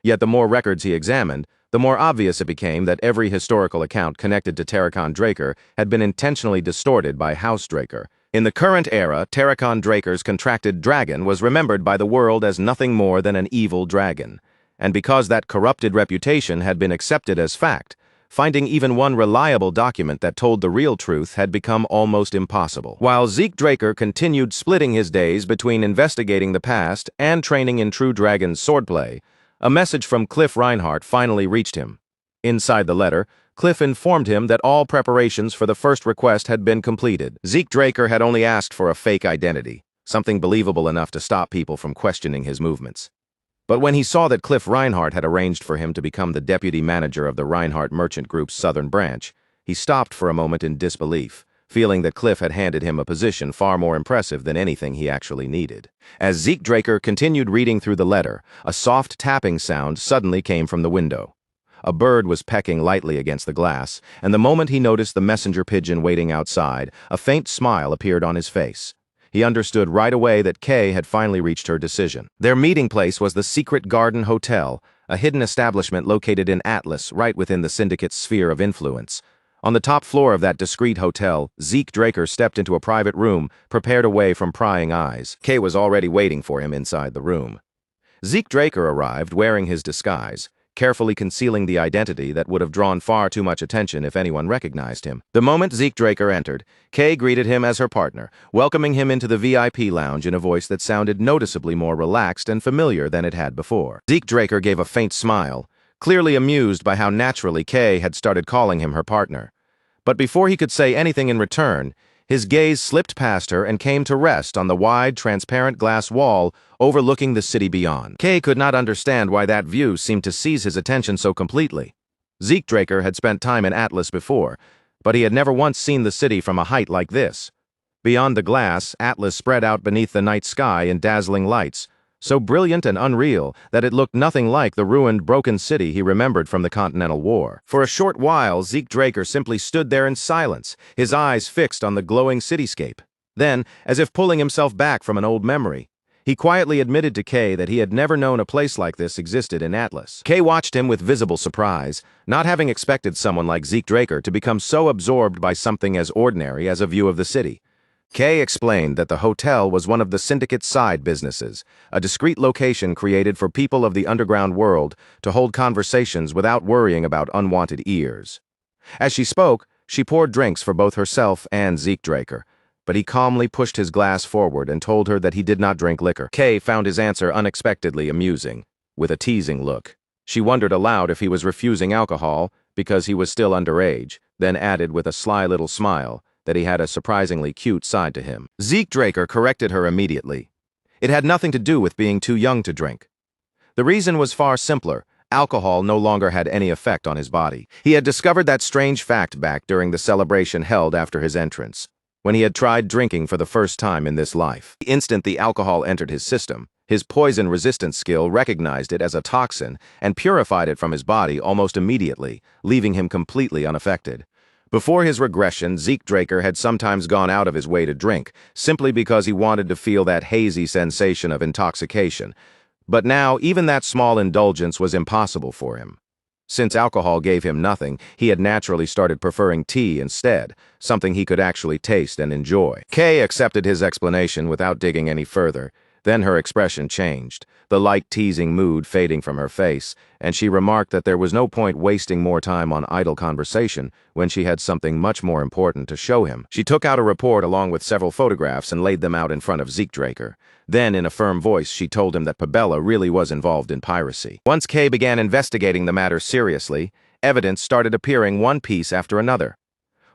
Yet the more records he examined, the more obvious it became that every historical account connected to Draker had been intentionally distorted by House Draker. In the current era, Draker's contracted dragon was remembered by the world as nothing more than an evil dragon. And because that corrupted reputation had been accepted as fact, finding even one reliable document that told the real truth had become almost impossible. While Draker continued splitting his days between investigating the past and training in true dragon swordplay, a message from Cliff Reinhardt finally reached him. Inside the letter, Cliff informed him that all preparations for the first request had been completed. Draker had only asked for a fake identity, something believable enough to stop people from questioning his movements. But when he saw that Cliff Reinhardt had arranged for him to become the deputy manager of the Reinhardt Merchant Group's southern branch, he stopped for a moment in disbelief, feeling that Cliff had handed him a position far more impressive than anything he actually needed. As Draker continued reading through the letter, a soft tapping sound suddenly came from the window. A bird was pecking lightly against the glass, and the moment he noticed the messenger pigeon waiting outside, a faint smile appeared on his face. He understood right away that Kay had finally reached her decision. Their meeting place was the Secret Garden Hotel, a hidden establishment located in Atlas, right within the syndicate's sphere of influence. On the top floor of that discreet hotel, Draker stepped into a private room, prepared away from prying eyes. Kay was already waiting for him inside the room. Draker arrived wearing his disguise, carefully concealing the identity that would have drawn far too much attention if anyone recognized him. The moment Draker entered, Kay greeted him as her partner, welcoming him into the VIP lounge in a voice that sounded noticeably more relaxed and familiar than it had before. Draker gave a faint smile, clearly amused by how naturally Kay had started calling him her partner. But before he could say anything in return, his gaze slipped past her and came to rest on the wide, transparent glass wall overlooking the city beyond. Kay could not understand why that view seemed to seize his attention so completely. Draker had spent time in Atlas before, but he had never once seen the city from a height like this. Beyond the glass, Atlas spread out beneath the night sky in dazzling lights, so brilliant and unreal that it looked nothing like the ruined, broken city he remembered from the Continental War. For a short while, Draker simply stood there in silence, his eyes fixed on the glowing cityscape. Then, as if pulling himself back from an old memory, He quietly admitted to Kay that he had never known a place like this existed in Atlas. Kay watched him with visible surprise, not having expected someone like Zeke Draker to become so absorbed by something as ordinary as a view of the city. Kay explained that the hotel was one of the syndicate's side businesses, a discreet location created for people of the underground world to hold conversations without worrying about unwanted ears. As she spoke, she poured drinks for both herself and Zeke Draker, but he calmly pushed his glass forward and told her that he did not drink liquor. Kay found his answer unexpectedly amusing, with a teasing look. She wondered aloud if he was refusing alcohol because he was still underage, then added with a sly little smile that he had a surprisingly cute side to him. Zeke Draker corrected her immediately. It had nothing to do with being too young to drink. The reason was far simpler. Alcohol no longer had any effect on his body. He had discovered that strange fact back during the celebration held after his entrance, when he had tried drinking for the first time in this life. The instant the alcohol entered his system, his poison resistance skill recognized it as a toxin and purified it from his body almost immediately, leaving him completely unaffected. Before his regression, Zeke Draker had sometimes gone out of his way to drink, simply because he wanted to feel that hazy sensation of intoxication. But now, even that small indulgence was impossible for him. Since alcohol gave him nothing, he had naturally started preferring tea instead, something he could actually taste and enjoy. Kay accepted his explanation without digging any further. Then her expression changed, the light teasing mood fading from her face, and she remarked that there was no point wasting more time on idle conversation when she had something much more important to show him. She took out a report along with several photographs and laid them out in front of Zeke Draker. Then, in a firm voice, she told him that Pabella really was involved in piracy. Once Kay began investigating the matter seriously, evidence started appearing one piece after another.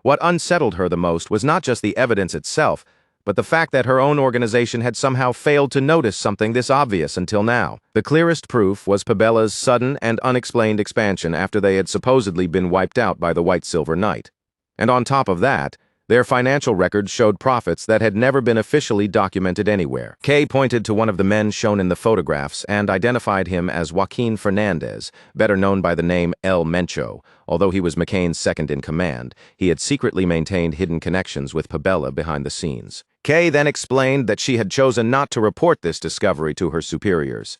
What unsettled her the most was not just the evidence itself, but the fact that her own organization had somehow failed to notice something this obvious until now. The clearest proof was Pabella's sudden and unexplained expansion after they had supposedly been wiped out by the White Silver Knight. And on top of that, their financial records showed profits that had never been officially documented anywhere. Kay pointed to one of the men shown in the photographs and identified him as Joaquin Fernandez, better known by the name El Mencho. Although he was McCain's second-in-command, he had secretly maintained hidden connections with Pabella behind the scenes. Kay then explained that she had chosen not to report this discovery to her superiors.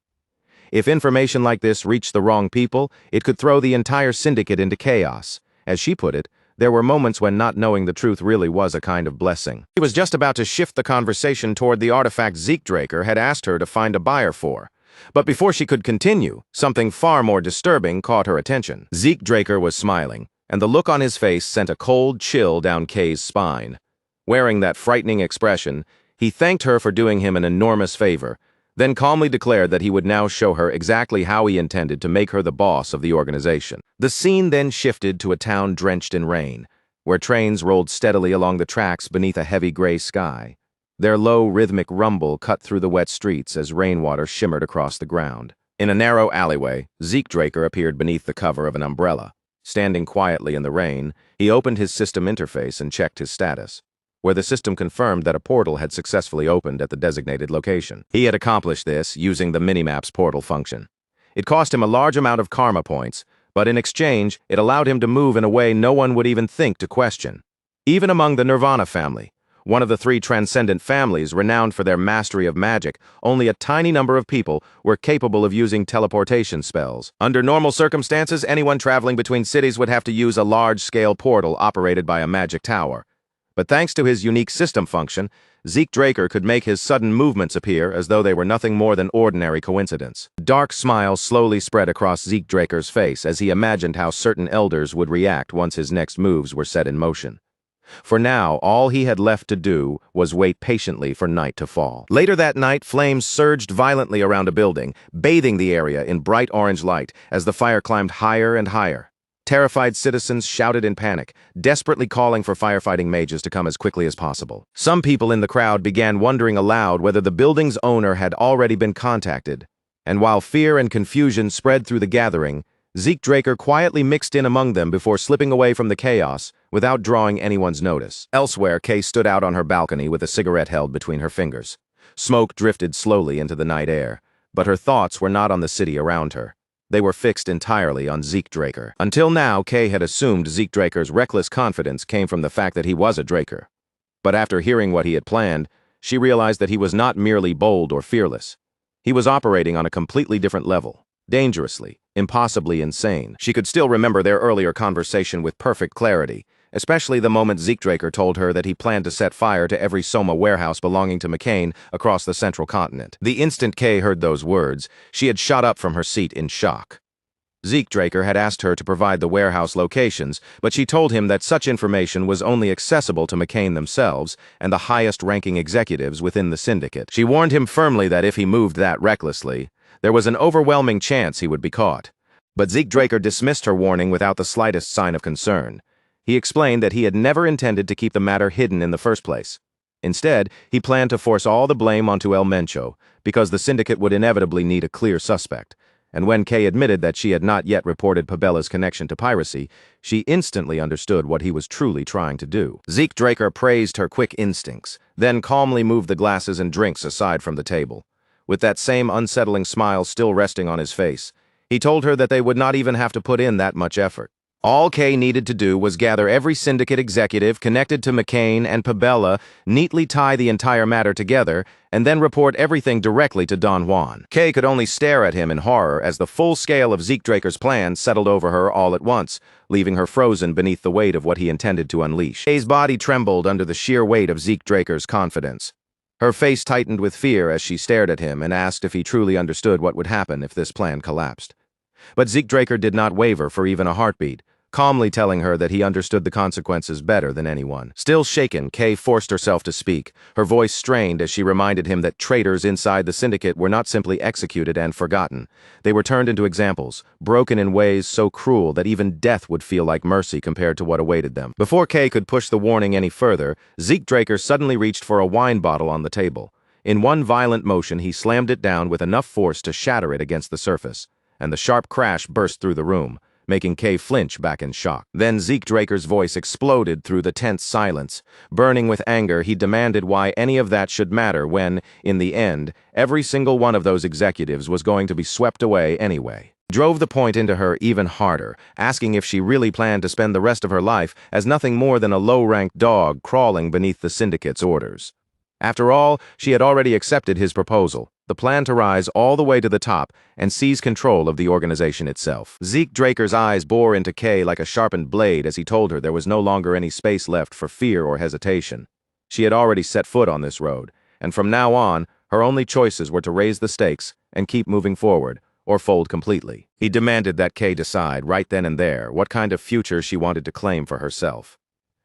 If information like this reached the wrong people, it could throw the entire syndicate into chaos. As she put it, there were moments when not knowing the truth really was a kind of blessing. She was just about to shift the conversation toward the artifact Zeke Draker had asked her to find a buyer for. But before she could continue, something far more disturbing caught her attention. Zeke Draker was smiling, and the look on his face sent a cold chill down Kay's spine. Wearing that frightening expression, he thanked her for doing him an enormous favor, then calmly declared that he would now show her exactly how he intended to make her the boss of the organization. The scene then shifted to a town drenched in rain, where trains rolled steadily along the tracks beneath a heavy gray sky. Their low, rhythmic rumble cut through the wet streets as rainwater shimmered across the ground. In a narrow alleyway, Zeke Draker appeared beneath the cover of an umbrella. Standing quietly in the rain, he opened his system interface and checked his status, where the system confirmed that a portal had successfully opened at the designated location. He had accomplished this using the Minimap's portal function. It cost him a large amount of karma points, but in exchange, it allowed him to move in a way no one would even think to question. Even among the Nirvana family, one of the three transcendent families renowned for their mastery of magic, only a tiny number of people were capable of using teleportation spells. Under normal circumstances, anyone traveling between cities would have to use a large-scale portal operated by a magic tower. But thanks to his unique system function, Zeke Draker could make his sudden movements appear as though they were nothing more than ordinary coincidence. A dark smile slowly spread across Zeke Draker's face as he imagined how certain elders would react once his next moves were set in motion. For now, all he had left to do was wait patiently for night to fall. Later that night, flames surged violently around a building, bathing the area in bright orange light as the fire climbed higher and higher. Terrified citizens shouted in panic, desperately calling for firefighting mages to come as quickly as possible. Some people in the crowd began wondering aloud whether the building's owner had already been contacted, and while fear and confusion spread through the gathering, Zeke Draker quietly mixed in among them before slipping away from the chaos without drawing anyone's notice. Elsewhere, Kay stood out on her balcony with a cigarette held between her fingers. Smoke drifted slowly into the night air, but her thoughts were not on the city around her. They were fixed entirely on Zeke Draker. Until now, Kay had assumed Zeke Draker's reckless confidence came from the fact that he was a Draker. But after hearing what he had planned, she realized that he was not merely bold or fearless. He was operating on a completely different level. Dangerously, impossibly insane. She could still remember their earlier conversation with perfect clarity, especially the moment Zeekdraker told her that he planned to set fire to every Soma warehouse belonging to McCain across the central continent. The instant Kay heard those words, she had shot up from her seat in shock. Zeekdraker had asked her to provide the warehouse locations, but she told him that such information was only accessible to McCain themselves and the highest-ranking executives within the syndicate. She warned him firmly that if he moved that recklessly, there was an overwhelming chance he would be caught. But Zeekdraker dismissed her warning without the slightest sign of concern. He explained that he had never intended to keep the matter hidden in the first place. Instead, he planned to force all the blame onto El Mencho, because the syndicate would inevitably need a clear suspect. And when Kay admitted that she had not yet reported Pabella's connection to piracy, she instantly understood what he was truly trying to do. Zeekdraker praised her quick instincts, then calmly moved the glasses and drinks aside from the table. With that same unsettling smile still resting on his face, he told her that they would not even have to put in that much effort. All Kay needed to do was gather every syndicate executive connected to McCain and Pabella, neatly tie the entire matter together, and then report everything directly to Don Juan. Kay could only stare at him in horror as the full scale of Zeekdraker's plan settled over her all at once, leaving her frozen beneath the weight of what he intended to unleash. Kay's body trembled under the sheer weight of Zeekdraker's confidence. Her face tightened with fear as she stared at him and asked if he truly understood what would happen if this plan collapsed. But Zeekdraker did not waver for even a heartbeat, calmly telling her that he understood the consequences better than anyone. Still shaken, Kay forced herself to speak, her voice strained as she reminded him that traitors inside the syndicate were not simply executed and forgotten. They were turned into examples, broken in ways so cruel that even death would feel like mercy compared to what awaited them. Before Kay could push the warning any further, Zeekdraker suddenly reached for a wine bottle on the table. In one violent motion, he slammed it down with enough force to shatter it against the surface, and the sharp crash burst through the room, making Kay flinch back in shock. Then Zeekdraker's voice exploded through the tense silence. Burning with anger, he demanded why any of that should matter when, in the end, every single one of those executives was going to be swept away anyway. He drove the point into her even harder, asking if she really planned to spend the rest of her life as nothing more than a low-ranked dog crawling beneath the syndicate's orders. After all, she had already accepted his proposal, the plan to rise all the way to the top and seize control of the organization itself. Zeekdraker's eyes bore into Kay like a sharpened blade as he told her there was no longer any space left for fear or hesitation. She had already set foot on this road, and from now on, her only choices were to raise the stakes and keep moving forward, or fold completely. He demanded that Kay decide, right then and there, what kind of future she wanted to claim for herself.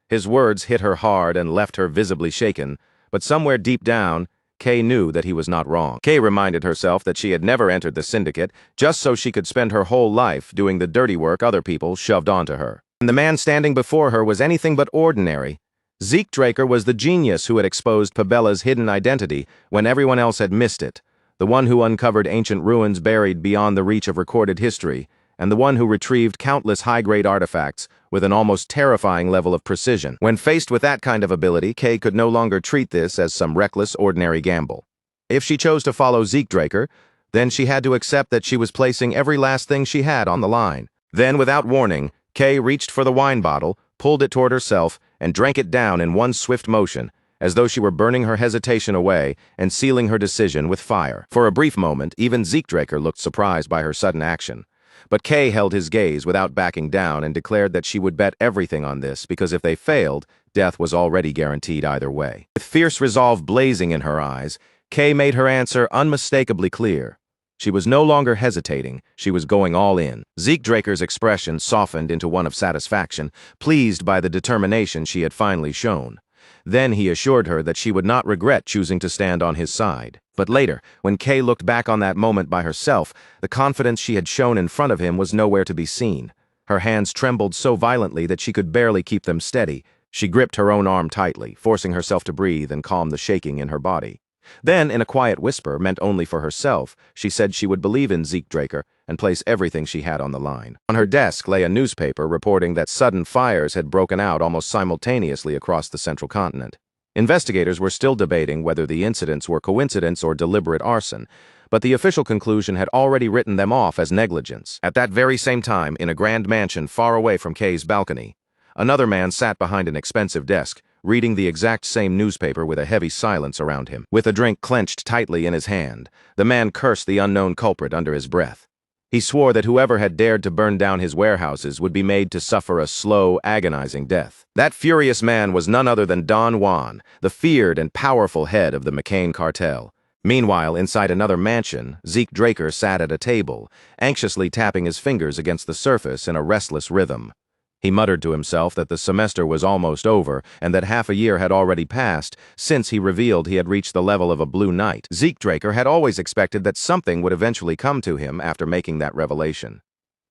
His words hit her hard and left her visibly shaken, but somewhere deep down, Kay knew that he was not wrong. Kay reminded herself that she had never entered the syndicate just so she could spend her whole life doing the dirty work other people shoved onto her. And the man standing before her was anything but ordinary. Zeekdraker was the genius who had exposed Pabella's hidden identity when everyone else had missed it, the one who uncovered ancient ruins buried beyond the reach of recorded history, and the one who retrieved countless high-grade artifacts with an almost terrifying level of precision. When faced with that kind of ability, Kay could no longer treat this as some reckless, ordinary gamble. If she chose to follow Zeekdraker, then she had to accept that she was placing every last thing she had on the line. Then, without warning, Kay reached for the wine bottle, pulled it toward herself, and drank it down in one swift motion, as though she were burning her hesitation away and sealing her decision with fire. For a brief moment, even Zeekdraker looked surprised by her sudden action. But Kay held his gaze without backing down and declared that she would bet everything on this because if they failed, death was already guaranteed either way. With fierce resolve blazing in her eyes, Kay made her answer unmistakably clear. She was no longer hesitating, she was going all in. Zeekdraker's expression softened into one of satisfaction, pleased by the determination she had finally shown. Then he assured her that she would not regret choosing to stand on his side. But later, when Kay looked back on that moment by herself, the confidence she had shown in front of him was nowhere to be seen. Her hands trembled so violently that she could barely keep them steady. She gripped her own arm tightly, forcing herself to breathe and calm the shaking in her body. Then, in a quiet whisper, meant only for herself, she said she would believe in Zeekdraker and place everything she had on the line. On her desk lay a newspaper reporting that sudden fires had broken out almost simultaneously across the central continent. Investigators were still debating whether the incidents were coincidence or deliberate arson, but the official conclusion had already written them off as negligence. At that very same time, in a grand mansion far away from Kay's balcony, another man sat behind an expensive desk, reading the exact same newspaper with a heavy silence around him. With a drink clenched tightly in his hand, the man cursed the unknown culprit under his breath. He swore that whoever had dared to burn down his warehouses would be made to suffer a slow, agonizing death. That furious man was none other than Don Juan, the feared and powerful head of the McCain cartel. Meanwhile, inside another mansion, Zeke Draker sat at a table, anxiously tapping his fingers against the surface in a restless rhythm. He muttered to himself that the semester was almost over and that half a year had already passed since he revealed he had reached the level of a Blue Knight. Zeke Draker had always expected that something would eventually come to him after making that revelation.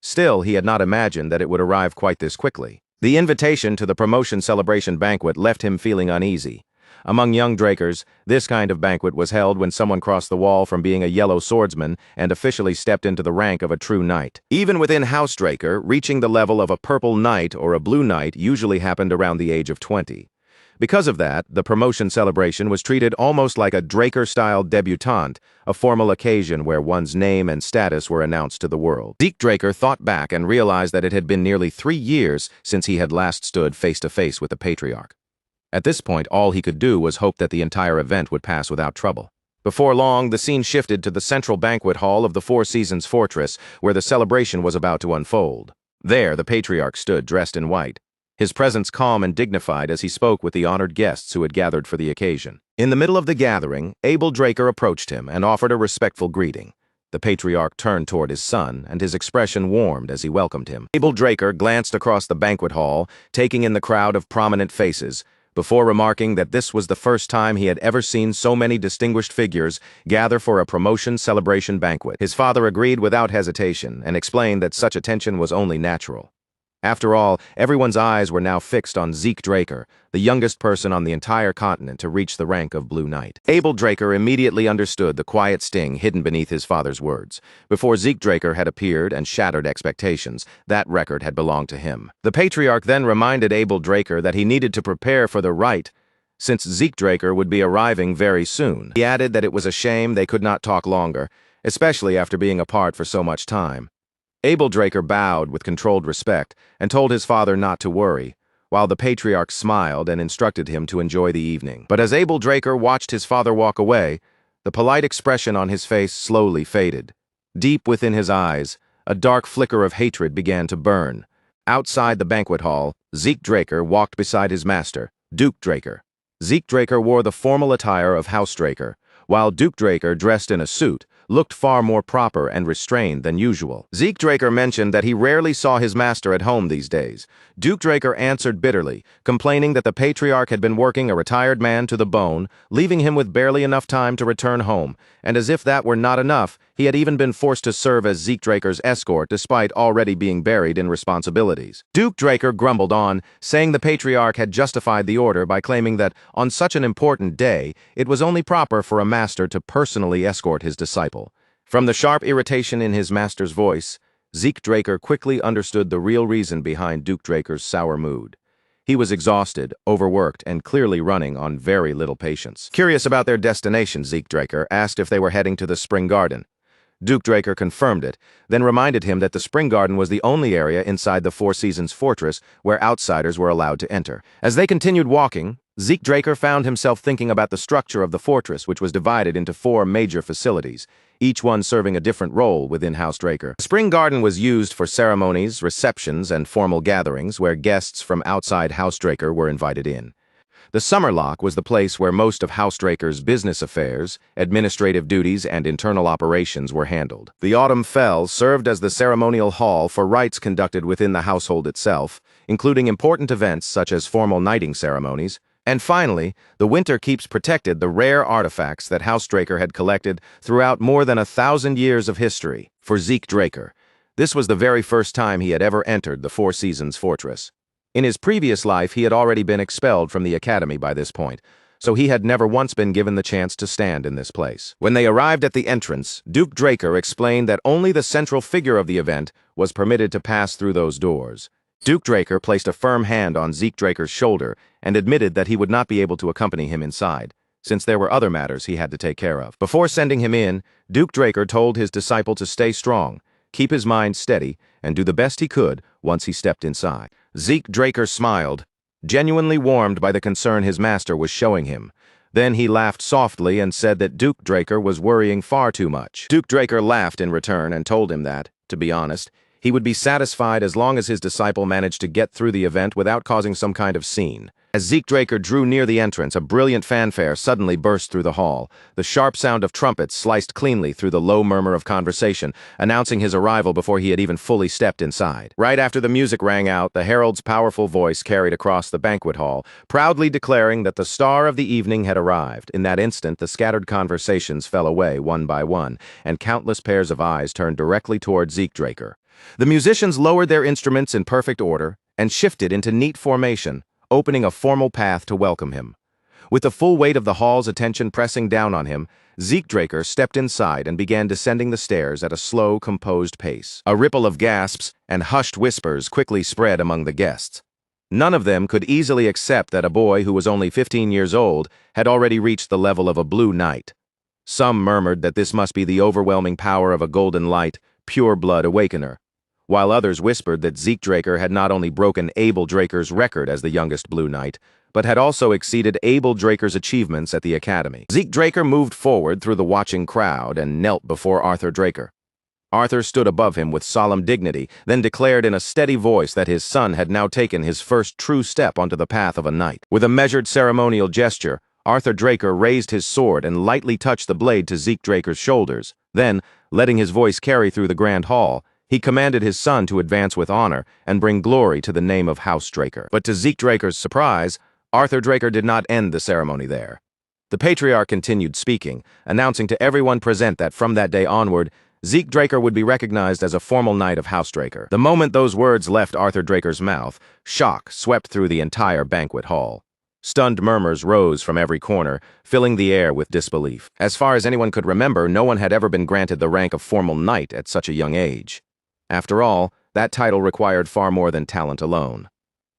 Still, he had not imagined that it would arrive quite this quickly. The invitation to the promotion celebration banquet left him feeling uneasy. Among young Drakers, this kind of banquet was held when someone crossed the wall from being a yellow swordsman and officially stepped into the rank of a true knight. Even within House Draker, reaching the level of a purple knight or a blue knight usually happened around the age of 20. Because of that, the promotion celebration was treated almost like a Draker-style debutante, a formal occasion where one's name and status were announced to the world. Zeke Draker thought back and realized that it had been nearly 3 years since he had last stood face-to-face with the Patriarch. At this point, all he could do was hope that the entire event would pass without trouble. Before long, the scene shifted to the central banquet hall of the Four Seasons Fortress, where the celebration was about to unfold. There, the Patriarch stood, dressed in white, his presence calm and dignified as he spoke with the honored guests who had gathered for the occasion. In the middle of the gathering, Abel Draker approached him and offered a respectful greeting. The Patriarch turned toward his son, and his expression warmed as he welcomed him. Abel Draker glanced across the banquet hall, taking in the crowd of prominent faces, before remarking that this was the first time he had ever seen so many distinguished figures gather for a promotion celebration banquet. His father agreed without hesitation and explained that such attention was only natural. After all, everyone's eyes were now fixed on Zeke Draker, the youngest person on the entire continent to reach the rank of Blue Knight. Abel Draker immediately understood the quiet sting hidden beneath his father's words. Before Zeke Draker had appeared and shattered expectations, that record had belonged to him. The Patriarch then reminded Abel Draker that he needed to prepare for the rite, since Zeke Draker would be arriving very soon. He added that it was a shame they could not talk longer, especially after being apart for so much time. Abel Draker bowed with controlled respect and told his father not to worry, while the Patriarch smiled and instructed him to enjoy the evening. But as Abel Draker watched his father walk away, the polite expression on his face slowly faded. Deep within his eyes, a dark flicker of hatred began to burn. Outside the banquet hall, Zeke Draker walked beside his master, Duke Draker. Zeke Draker wore the formal attire of House Draker, while Duke Draker, dressed in a suit, looked far more proper and restrained than usual. Zeke Draker mentioned that he rarely saw his master at home these days. Duke Draker answered bitterly, complaining that the Patriarch had been working a retired man to the bone, leaving him with barely enough time to return home, and as if that were not enough, he had even been forced to serve as Zeke Draker's escort despite already being buried in responsibilities. Duke Draker grumbled on, saying the Patriarch had justified the order by claiming that, on such an important day, it was only proper for a master to personally escort his disciple. From the sharp irritation in his master's voice, Zeke Draker quickly understood the real reason behind Duke Draker's sour mood. He was exhausted, overworked, and clearly running on very little patience. Curious about their destination, Zeke Draker asked if they were heading to the Spring Garden. Duke Draker confirmed it, then reminded him that the Spring Garden was the only area inside the Four Seasons Fortress where outsiders were allowed to enter. As they continued walking, Zeke Draker found himself thinking about the structure of the fortress, which was divided into 4 major facilities, each one serving a different role within House Draker. The Spring Garden was used for ceremonies, receptions, and formal gatherings where guests from outside House Draker were invited in. The Summer Lock was the place where most of House Draker's business affairs, administrative duties, and internal operations were handled. The Autumn Fell served as the ceremonial hall for rites conducted within the household itself, including important events such as formal knighting ceremonies. And finally, the Winter Keeps protected the rare artifacts that House Draker had collected throughout more than 1,000 years of history. For Zeke Draker, this was the very first time he had ever entered the Four Seasons Fortress. In his previous life, he had already been expelled from the academy by this point, so he had never once been given the chance to stand in this place. When they arrived at the entrance, Duke Draker explained that only the central figure of the event was permitted to pass through those doors. Duke Draker placed a firm hand on Zeke Draker's shoulder and admitted that he would not be able to accompany him inside, since there were other matters he had to take care of. Before sending him in, Duke Draker told his disciple to stay strong, keep his mind steady, and do the best he could once he stepped inside. Zeke Draker smiled, genuinely warmed by the concern his master was showing him. Then he laughed softly and said that Duke Draker was worrying far too much. Duke Draker laughed in return and told him that, to be honest, he would be satisfied as long as his disciple managed to get through the event without causing some kind of scene. As Zeke Draker drew near the entrance, a brilliant fanfare suddenly burst through the hall. The sharp sound of trumpets sliced cleanly through the low murmur of conversation, announcing his arrival before he had even fully stepped inside. Right after the music rang out, the herald's powerful voice carried across the banquet hall, proudly declaring that the star of the evening had arrived. In that instant, the scattered conversations fell away one by one, and countless pairs of eyes turned directly toward Zeke Draker. The musicians lowered their instruments in perfect order and shifted into neat formation, opening a formal path to welcome him. With the full weight of the hall's attention pressing down on him, Zeke Draker stepped inside and began descending the stairs at a slow, composed pace. A ripple of gasps and hushed whispers quickly spread among the guests. None of them could easily accept that a boy who was only 15 years old had already reached the level of a blue knight. Some murmured that this must be the overwhelming power of a golden light, pure-blood awakener, while others whispered that Zeke Draker had not only broken Abel Draker's record as the youngest Blue Knight, but had also exceeded Abel Draker's achievements at the Academy. Zeke Draker moved forward through the watching crowd and knelt before Arthur Draker. Arthur stood above him with solemn dignity, then declared in a steady voice that his son had now taken his first true step onto the path of a knight. With a measured ceremonial gesture, Arthur Draker raised his sword and lightly touched the blade to Zeke Draker's shoulders. Then, letting his voice carry through the grand hall, he commanded his son to advance with honor and bring glory to the name of House Draker. But to Zeke Draker's surprise, Arthur Draker did not end the ceremony there. The patriarch continued speaking, announcing to everyone present that from that day onward, Zeke Draker would be recognized as a formal knight of House Draker. The moment those words left Arthur Draker's mouth, shock swept through the entire banquet hall. Stunned murmurs rose from every corner, filling the air with disbelief. As far as anyone could remember, no one had ever been granted the rank of formal knight at such a young age. After all, that title required far more than talent alone.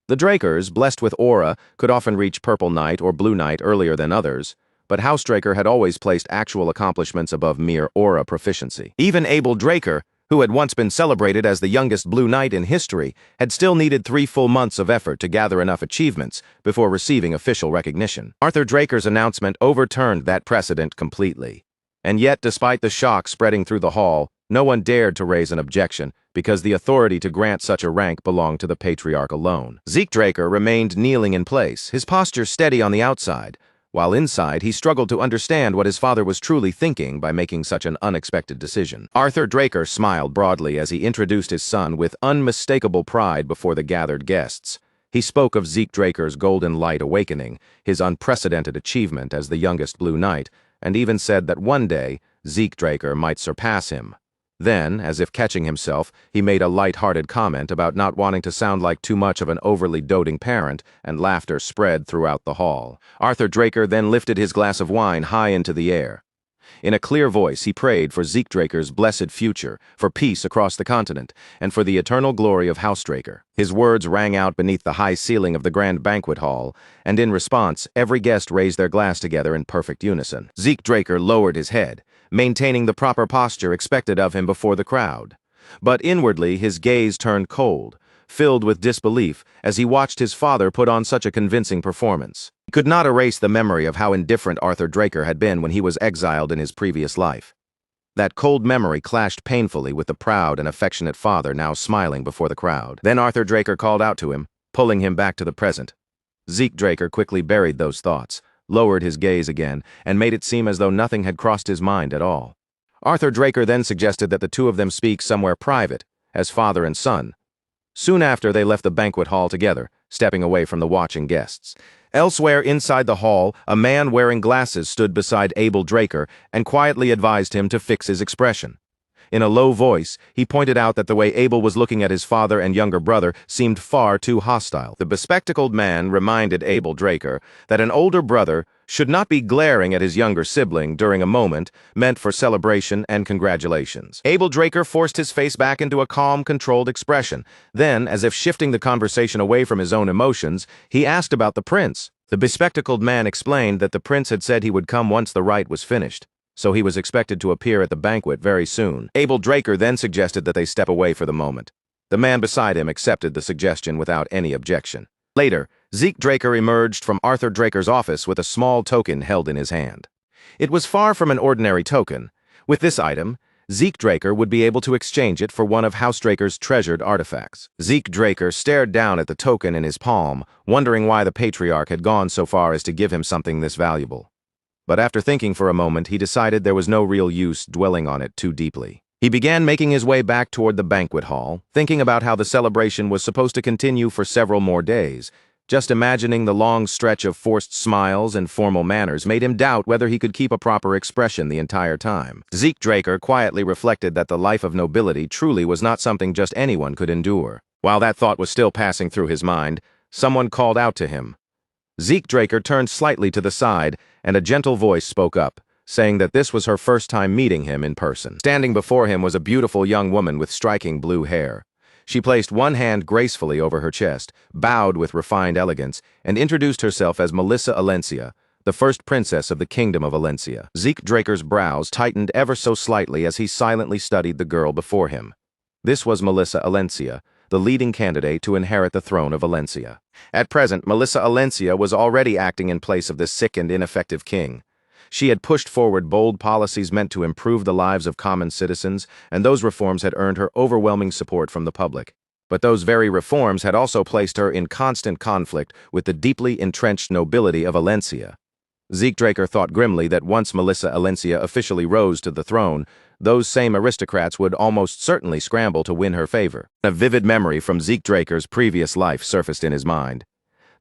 The Drakers, blessed with aura, could often reach Purple Knight or Blue Knight earlier than others, but House Draker had always placed actual accomplishments above mere aura proficiency. Even Abel Draker, who had once been celebrated as the youngest Blue Knight in history, had still needed 3 full months of effort to gather enough achievements before receiving official recognition. Arthur Draker's announcement overturned that precedent completely. And yet, despite the shock spreading through the hall, no one dared to raise an objection, because the authority to grant such a rank belonged to the patriarch alone. Zeke Draker remained kneeling in place, his posture steady on the outside, while inside he struggled to understand what his father was truly thinking by making such an unexpected decision. Arthur Draker smiled broadly as he introduced his son with unmistakable pride before the gathered guests. He spoke of Zeke Draker's golden light awakening, his unprecedented achievement as the youngest Blue Knight, and even said that one day Zeke Draker might surpass him. Then, as if catching himself, he made a light-hearted comment about not wanting to sound like too much of an overly doting parent, and laughter spread throughout the hall. Arthur Draker then lifted his glass of wine high into the air. In a clear voice, he prayed for Zeke Draker's blessed future, for peace across the continent, and for the eternal glory of House Draker. His words rang out beneath the high ceiling of the grand banquet hall, and in response, every guest raised their glass together in perfect unison. Zeke Draker lowered his head, maintaining the proper posture expected of him before the crowd. But inwardly, his gaze turned cold, filled with disbelief as he watched his father put on such a convincing performance. He could not erase the memory of how indifferent Arthur Draker had been when he was exiled in his previous life. That cold memory clashed painfully with the proud and affectionate father now smiling before the crowd. Then Arthur Draker called out to him, pulling him back to the present. Zeke Draker quickly buried those thoughts, lowered his gaze again, and made it seem as though nothing had crossed his mind at all. Arthur Draker then suggested that the two of them speak somewhere private, as father and son. Soon after, they left the banquet hall together, stepping away from the watching guests. Elsewhere inside the hall, a man wearing glasses stood beside Abel Draker and quietly advised him to fix his expression. In a low voice, he pointed out that the way Abel was looking at his father and younger brother seemed far too hostile. The bespectacled man reminded Abel Draker that an older brother should not be glaring at his younger sibling during a moment meant for celebration and congratulations. Abel Draker forced his face back into a calm, controlled expression. Then, as if shifting the conversation away from his own emotions, he asked about the prince. The bespectacled man explained that the prince had said he would come once the rite was finished, so he was expected to appear at the banquet very soon. Abel Draker then suggested that they step away for the moment. The man beside him accepted the suggestion without any objection. Later, Zeke Draker emerged from Arthur Draker's office with a small token held in his hand. It was far from an ordinary token. With this item, Zeke Draker would be able to exchange it for one of House Draker's treasured artifacts. Zeke Draker stared down at the token in his palm, wondering why the patriarch had gone so far as to give him something this valuable. But after thinking for a moment, he decided there was no real use dwelling on it too deeply. He began making his way back toward the banquet hall, thinking about how the celebration was supposed to continue for several more days. Just imagining the long stretch of forced smiles and formal manners made him doubt whether he could keep a proper expression the entire time. Zeke Draker quietly reflected that the life of nobility truly was not something just anyone could endure. While that thought was still passing through his mind, someone called out to him. Zeke Draker turned slightly to the side, and a gentle voice spoke up, saying that this was her first time meeting him in person. Standing before him was a beautiful young woman with striking blue hair. She placed one hand gracefully over her chest, bowed with refined elegance, and introduced herself as Melissa Alencia, the first princess of the Kingdom of Alencia. Zeke Draker's brows tightened ever so slightly as he silently studied the girl before him. This was Melissa Alencia, the leading candidate to inherit the throne of Alencia. At present, Melissa Alencia was already acting in place of the sick and ineffective king. She had pushed forward bold policies meant to improve the lives of common citizens, and those reforms had earned her overwhelming support from the public. But those very reforms had also placed her in constant conflict with the deeply entrenched nobility of Alencia. Zeke Draker thought grimly that once Melissa Alencia officially rose to the throne, those same aristocrats would almost certainly scramble to win her favor. A vivid memory from Zeke Draker's previous life surfaced in his mind.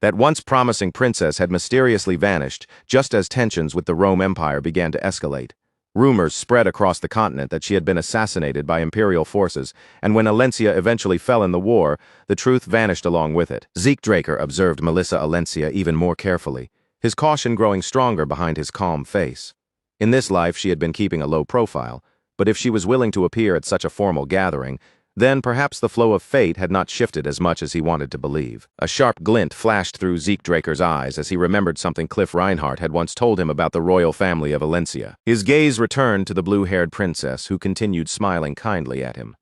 That once promising princess had mysteriously vanished, just as tensions with the Rome Empire began to escalate. Rumors spread across the continent that she had been assassinated by imperial forces, and when Alencia eventually fell in the war, the truth vanished along with it. Zeke Draker observed Melissa Alencia even more carefully, his caution growing stronger behind his calm face. In this life, she had been keeping a low profile, but if she was willing to appear at such a formal gathering, then perhaps the flow of fate had not shifted as much as he wanted to believe. A sharp glint flashed through Zeke Draker's eyes as he remembered something Cliff Reinhardt had once told him about the royal family of Alencia. His gaze returned to the blue-haired princess, who continued smiling kindly at him.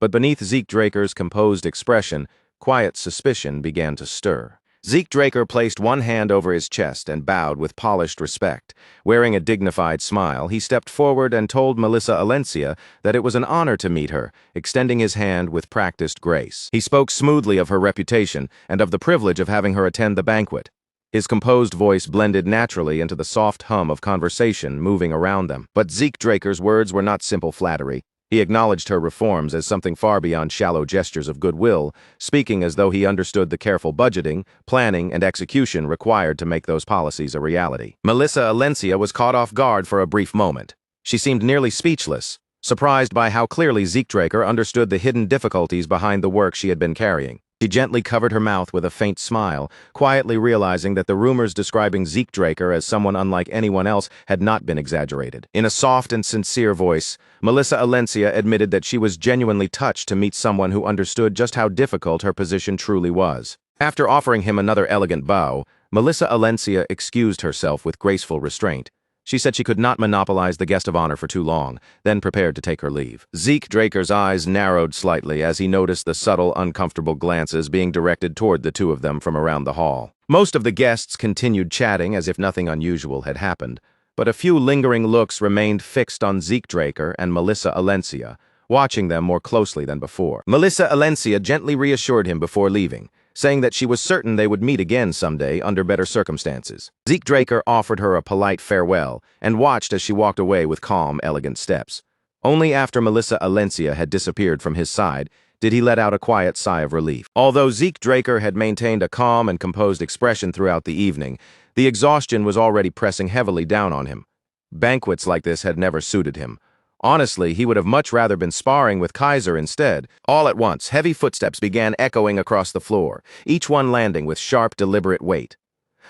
But beneath Zeke Draker's composed expression, quiet suspicion began to stir. Zeke Draker placed one hand over his chest and bowed with polished respect. Wearing a dignified smile, he stepped forward and told Melissa Alencia that it was an honor to meet her, extending his hand with practiced grace. He spoke smoothly of her reputation and of the privilege of having her attend the banquet. His composed voice blended naturally into the soft hum of conversation moving around them. But Zeke Draker's words were not simple flattery. He acknowledged her reforms as something far beyond shallow gestures of goodwill, speaking as though he understood the careful budgeting, planning, and execution required to make those policies a reality. Melissa Alencia was caught off guard for a brief moment. She seemed nearly speechless, surprised by how clearly Zeke Draker understood the hidden difficulties behind the work she had been carrying. She gently covered her mouth with a faint smile, quietly realizing that the rumors describing Zeke Draker as someone unlike anyone else had not been exaggerated. In a soft and sincere voice, Melissa Alencia admitted that she was genuinely touched to meet someone who understood just how difficult her position truly was. After offering him another elegant bow, Melissa Alencia excused herself with graceful restraint. She said she could not monopolize the guest of honor for too long, then prepared to take her leave. Zeke Draker's eyes narrowed slightly as he noticed the subtle, uncomfortable glances being directed toward the two of them from around the hall. Most of the guests continued chatting as if nothing unusual had happened, but a few lingering looks remained fixed on Zeke Draker and Melissa Alencia, watching them more closely than before. Melissa Alencia gently reassured him before leaving, saying that she was certain they would meet again someday under better circumstances. Zeke Draker offered her a polite farewell and watched as she walked away with calm, elegant steps. Only after Melissa Alencia had disappeared from his side did he let out a quiet sigh of relief. Although Zeke Draker had maintained a calm and composed expression throughout the evening, the exhaustion was already pressing heavily down on him. Banquets like this had never suited him. Honestly, he would have much rather been sparring with Kaiser instead. All at once, heavy footsteps began echoing across the floor, each one landing with sharp, deliberate weight.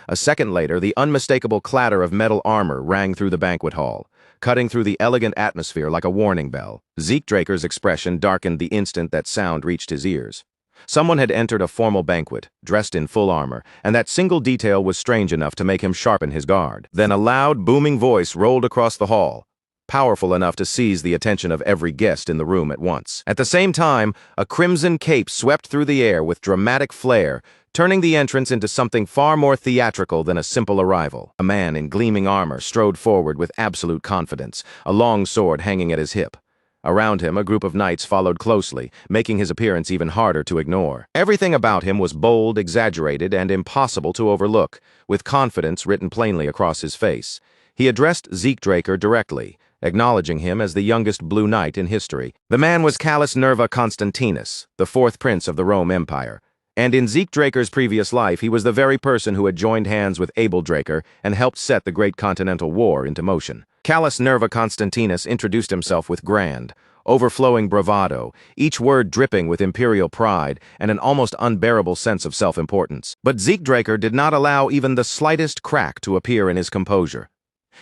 A second later, the unmistakable clatter of metal armor rang through the banquet hall, cutting through the elegant atmosphere like a warning bell. Zeke Draker's expression darkened the instant that sound reached his ears. Someone had entered a formal banquet, dressed in full armor, and that single detail was strange enough to make him sharpen his guard. Then a loud, booming voice rolled across the hall. powerful enough to seize the attention of every guest in the room at once. At the same time, a crimson cape swept through the air with dramatic flair, turning the entrance into something far more theatrical than a simple arrival. A man in gleaming armor strode forward with absolute confidence, a long sword hanging at his hip. Around him, a group of knights followed closely, making his appearance even harder to ignore. Everything about him was bold, exaggerated, and impossible to overlook, with confidence written plainly across his face. He addressed Draker directly, acknowledging him as the youngest Blue Knight in history. The man was Callus Nerva Constantinus, the fourth prince of the Rome Empire. And in Draker's previous life, he was the very person who had joined hands with Draker and helped set the Great Continental War into motion. Callus Nerva Constantinus introduced himself with grand, overflowing bravado, each word dripping with imperial pride and an almost unbearable sense of self-importance. But Draker did not allow even the slightest crack to appear in his composure.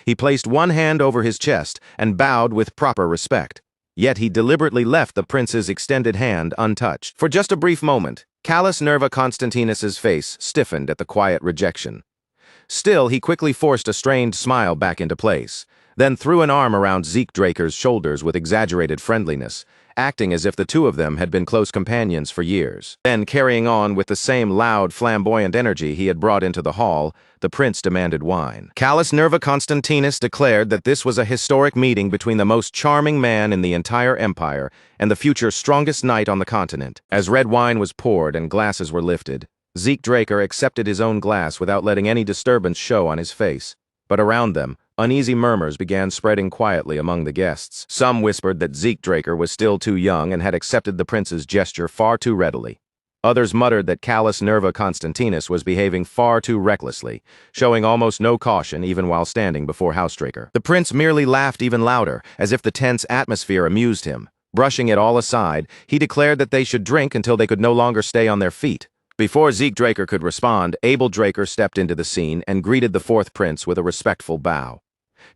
He placed one hand over his chest and bowed with proper respect. Yet he deliberately left the prince's extended hand untouched. For just a brief moment, Callus Nerva Constantinus's face stiffened at the quiet rejection. Still, he quickly forced a strained smile back into place, then threw an arm around Draker's shoulders with exaggerated friendliness, acting as if the two of them had been close companions for years. Then, carrying on with the same loud, flamboyant energy he had brought into the hall, the prince demanded wine. Callus Nerva Constantinus declared that this was a historic meeting between the most charming man in the entire empire and the future strongest knight on the continent. As red wine was poured and glasses were lifted, Draker accepted his own glass without letting any disturbance show on his face. But around them, uneasy murmurs began spreading quietly among the guests. Some whispered that Draker was still too young and had accepted the prince's gesture far too readily. Others muttered that Callus Nerva Constantinus was behaving far too recklessly, showing almost no caution even while standing before Draker. The prince merely laughed even louder, as if the tense atmosphere amused him. Brushing it all aside, he declared that they should drink until they could no longer stay on their feet. Before Draker could respond, Draker stepped into the scene and greeted the fourth prince with a respectful bow.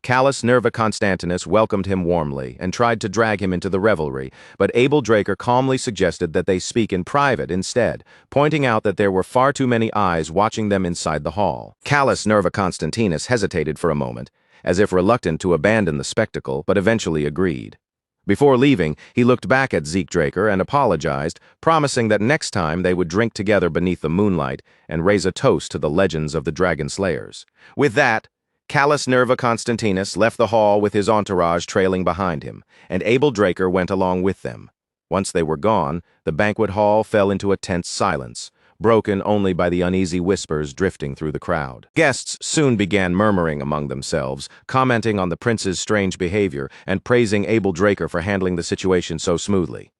Callus Nerva Constantinus welcomed him warmly and tried to drag him into the revelry, but Draker calmly suggested that they speak in private instead, pointing out that there were far too many eyes watching them inside the hall. Callus Nerva Constantinus hesitated for a moment, as if reluctant to abandon the spectacle, but eventually agreed. Before leaving, he looked back at Draker and apologized, promising that next time they would drink together beneath the moonlight and raise a toast to the legends of the Dragon Slayers. With that, Callus Nerva Constantinus left the hall with his entourage trailing behind him, and Draker went along with them. Once they were gone, the banquet hall fell into a tense silence, broken only by the uneasy whispers drifting through the crowd. Guests soon began murmuring among themselves, commenting on the prince's strange behavior and praising Draker for handling the situation so smoothly.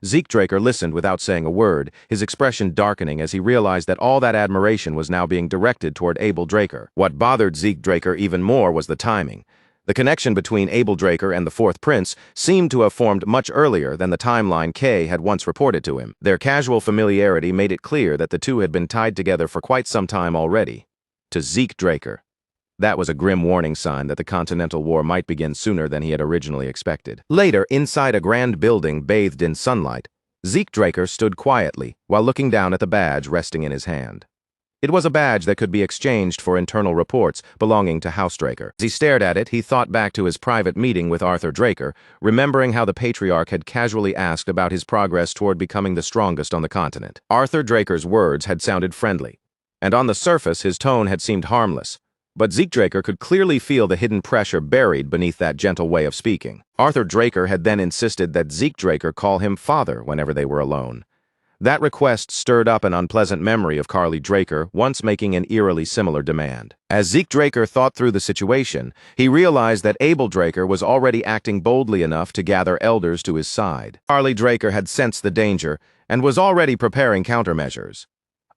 Draker listened without saying a word, his expression darkening as he realized that all that admiration was now being directed toward Draker. What bothered Draker even more was the timing. The connection between Draker and the fourth prince seemed to have formed much earlier than the timeline Kay had once reported to him. Their casual familiarity made it clear that the two had been tied together for quite some time already. To Draker, that was a grim warning sign that the Continental War might begin sooner than he had originally expected. Later, inside a grand building bathed in sunlight, Draker stood quietly while looking down at the badge resting in his hand. It was a badge that could be exchanged for internal reports belonging to Draker. As he stared at it, he thought back to his private meeting with Draker, remembering how the Patriarch had casually asked about his progress toward becoming the strongest on the continent. Draker's words had sounded friendly, and on the surface his tone had seemed harmless. But Draker could clearly feel the hidden pressure buried beneath that gentle way of speaking. Draker had then insisted that Draker call him father whenever they were alone. That request stirred up an unpleasant memory of Carly Draker once making an eerily similar demand. As Draker thought through the situation, he realized that Draker was already acting boldly enough to gather elders to his side. Carly Draker had sensed the danger and was already preparing countermeasures.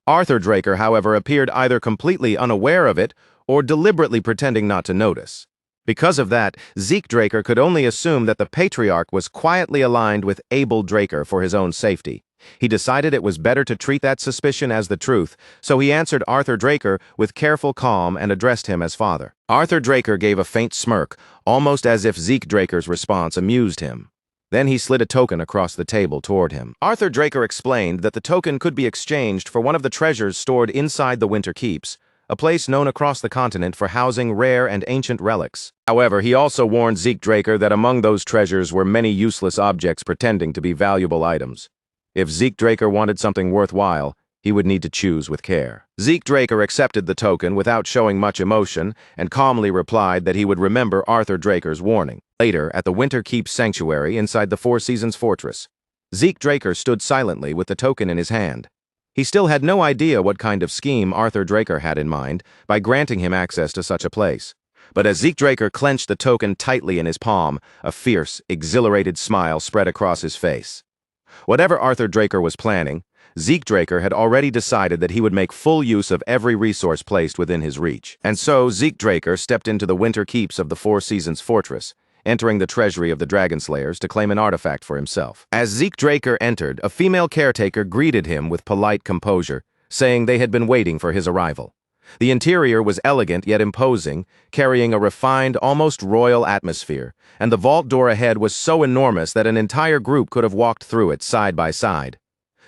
Draker, however, appeared either completely unaware of it or deliberately pretending not to notice. Because of that, Draker could only assume that the Patriarch was quietly aligned with Draker for his own safety. He decided it was better to treat that suspicion as the truth, so he answered Draker with careful calm and addressed him as father. Draker gave a faint smirk, almost as if Draker's response amused him. Then he slid a token across the table toward him. Draker explained that the token could be exchanged for one of the treasures stored inside the Winter Keeps, a place known across the continent for housing rare and ancient relics. However, he also warned Zeke Draker that among those treasures were many useless objects pretending to be valuable items. If Zeke Draker wanted something worthwhile, he would need to choose with care. Zeke Draker accepted the token without showing much emotion and calmly replied that he would remember Arthur Draker's warning. Later, at the Winter Keep Sanctuary inside the Four Seasons Fortress, Zeke Draker stood silently with the token in his hand. He still had no idea what kind of scheme Arthur Draker had in mind by granting him access to such a place. But as Zeke Draker clenched the token tightly in his palm, a fierce, exhilarated smile spread across his face. Whatever Arthur Draker was planning, Zeke Draker had already decided that he would make full use of every resource placed within his reach. And so Zeke Draker stepped into the winter keeps of the Four Seasons Fortress, entering the treasury of the Dragon Slayers to claim an artifact for himself. As Zeke Draker entered, a female caretaker greeted him with polite composure, saying they had been waiting for his arrival. The interior was elegant yet imposing, carrying a refined, almost royal atmosphere, and the vault door ahead was so enormous that an entire group could have walked through it side by side.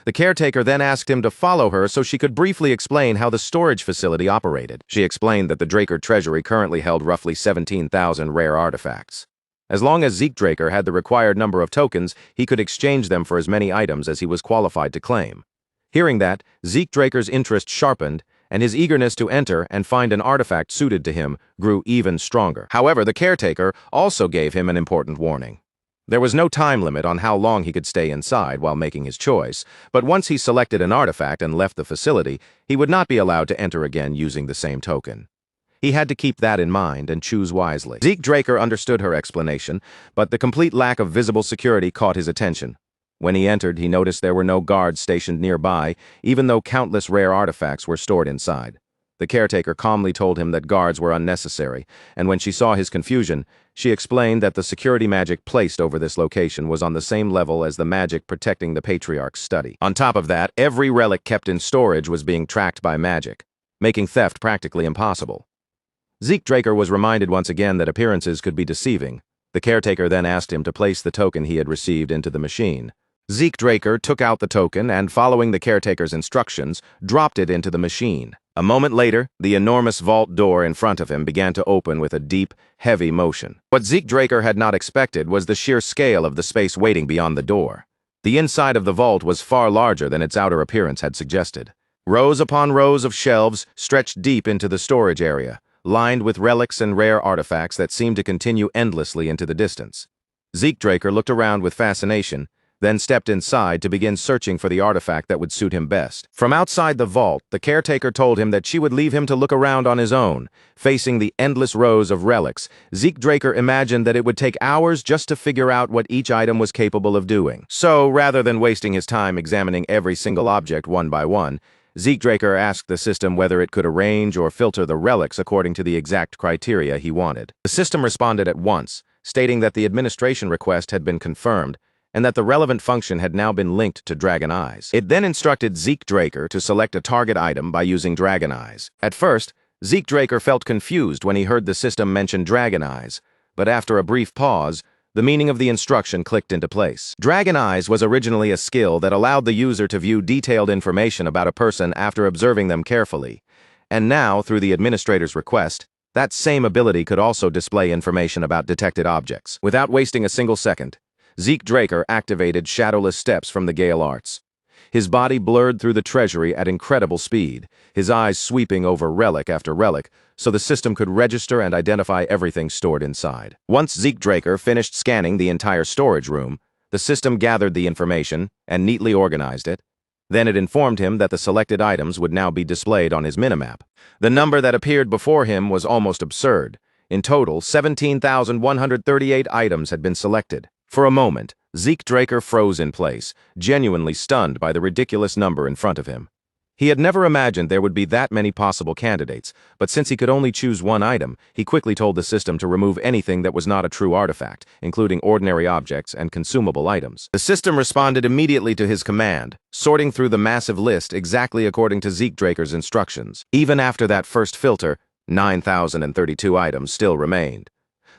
The caretaker then asked him to follow her so she could briefly explain how the storage facility operated. She explained that the Draker treasury currently held roughly 17,000 rare artifacts. As long as Zeke Draker had the required number of tokens, he could exchange them for as many items as he was qualified to claim. Hearing that, Zeke Draker's interest sharpened, and his eagerness to enter and find an artifact suited to him grew even stronger. However, the caretaker also gave him an important warning. There was no time limit on how long he could stay inside while making his choice, but once he selected an artifact and left the facility, he would not be allowed to enter again using the same token. He had to keep that in mind and choose wisely. Zeke Draker understood her explanation, but the complete lack of visible security caught his attention. When he entered, he noticed there were no guards stationed nearby, even though countless rare artifacts were stored inside. The caretaker calmly told him that guards were unnecessary, and when she saw his confusion, she explained that the security magic placed over this location was on the same level as the magic protecting the Patriarch's study. On top of that, every relic kept in storage was being tracked by magic, making theft practically impossible. Zeke Draker was reminded once again that appearances could be deceiving. The caretaker then asked him to place the token he had received into the machine. Zeke Draker took out the token and, following the caretaker's instructions, dropped it into the machine. A moment later, the enormous vault door in front of him began to open with a deep, heavy motion. What Zeke Draker had not expected was the sheer scale of the space waiting beyond the door. The inside of the vault was far larger than its outer appearance had suggested. Rows upon rows of shelves stretched deep into the storage area, lined with relics and rare artifacts that seemed to continue endlessly into the distance. Zeke Draker looked around with fascination, then stepped inside to begin searching for the artifact that would suit him best. From outside the vault, the caretaker told him that she would leave him to look around on his own. Facing the endless rows of relics, Zeke Draker imagined that it would take hours just to figure out what each item was capable of doing. So, rather than wasting his time examining every single object one by one, Zeke Draker asked the system whether it could arrange or filter the relics according to the exact criteria he wanted. The system responded at once, stating that the administration request had been confirmed, and that the relevant function had now been linked to Dragon Eyes. It then instructed Zeke Draker to select a target item by using Dragon Eyes. At first, Zeke Draker felt confused when he heard the system mention Dragon Eyes, but after a brief pause, the meaning of the instruction clicked into place. Dragon Eyes was originally a skill that allowed the user to view detailed information about a person after observing them carefully, and now, through the administrator's request, that same ability could also display information about detected objects. Without wasting a single second, Zeke Draker activated shadowless steps from the Gale Arts. His body blurred through the treasury at incredible speed, his eyes sweeping over relic after relic, so the system could register and identify everything stored inside. Once Zeke Draker finished scanning the entire storage room, the system gathered the information and neatly organized it. Then it informed him that the selected items would now be displayed on his minimap. The number that appeared before him was almost absurd. In total, 17,138 items had been selected. For a moment, Zeke Draker froze in place, genuinely stunned by the ridiculous number in front of him. He had never imagined there would be that many possible candidates, but since he could only choose one item, he quickly told the system to remove anything that was not a true artifact, including ordinary objects and consumable items. The system responded immediately to his command, sorting through the massive list exactly according to Zeke Draker's instructions. Even after that first filter, 9,032 items still remained.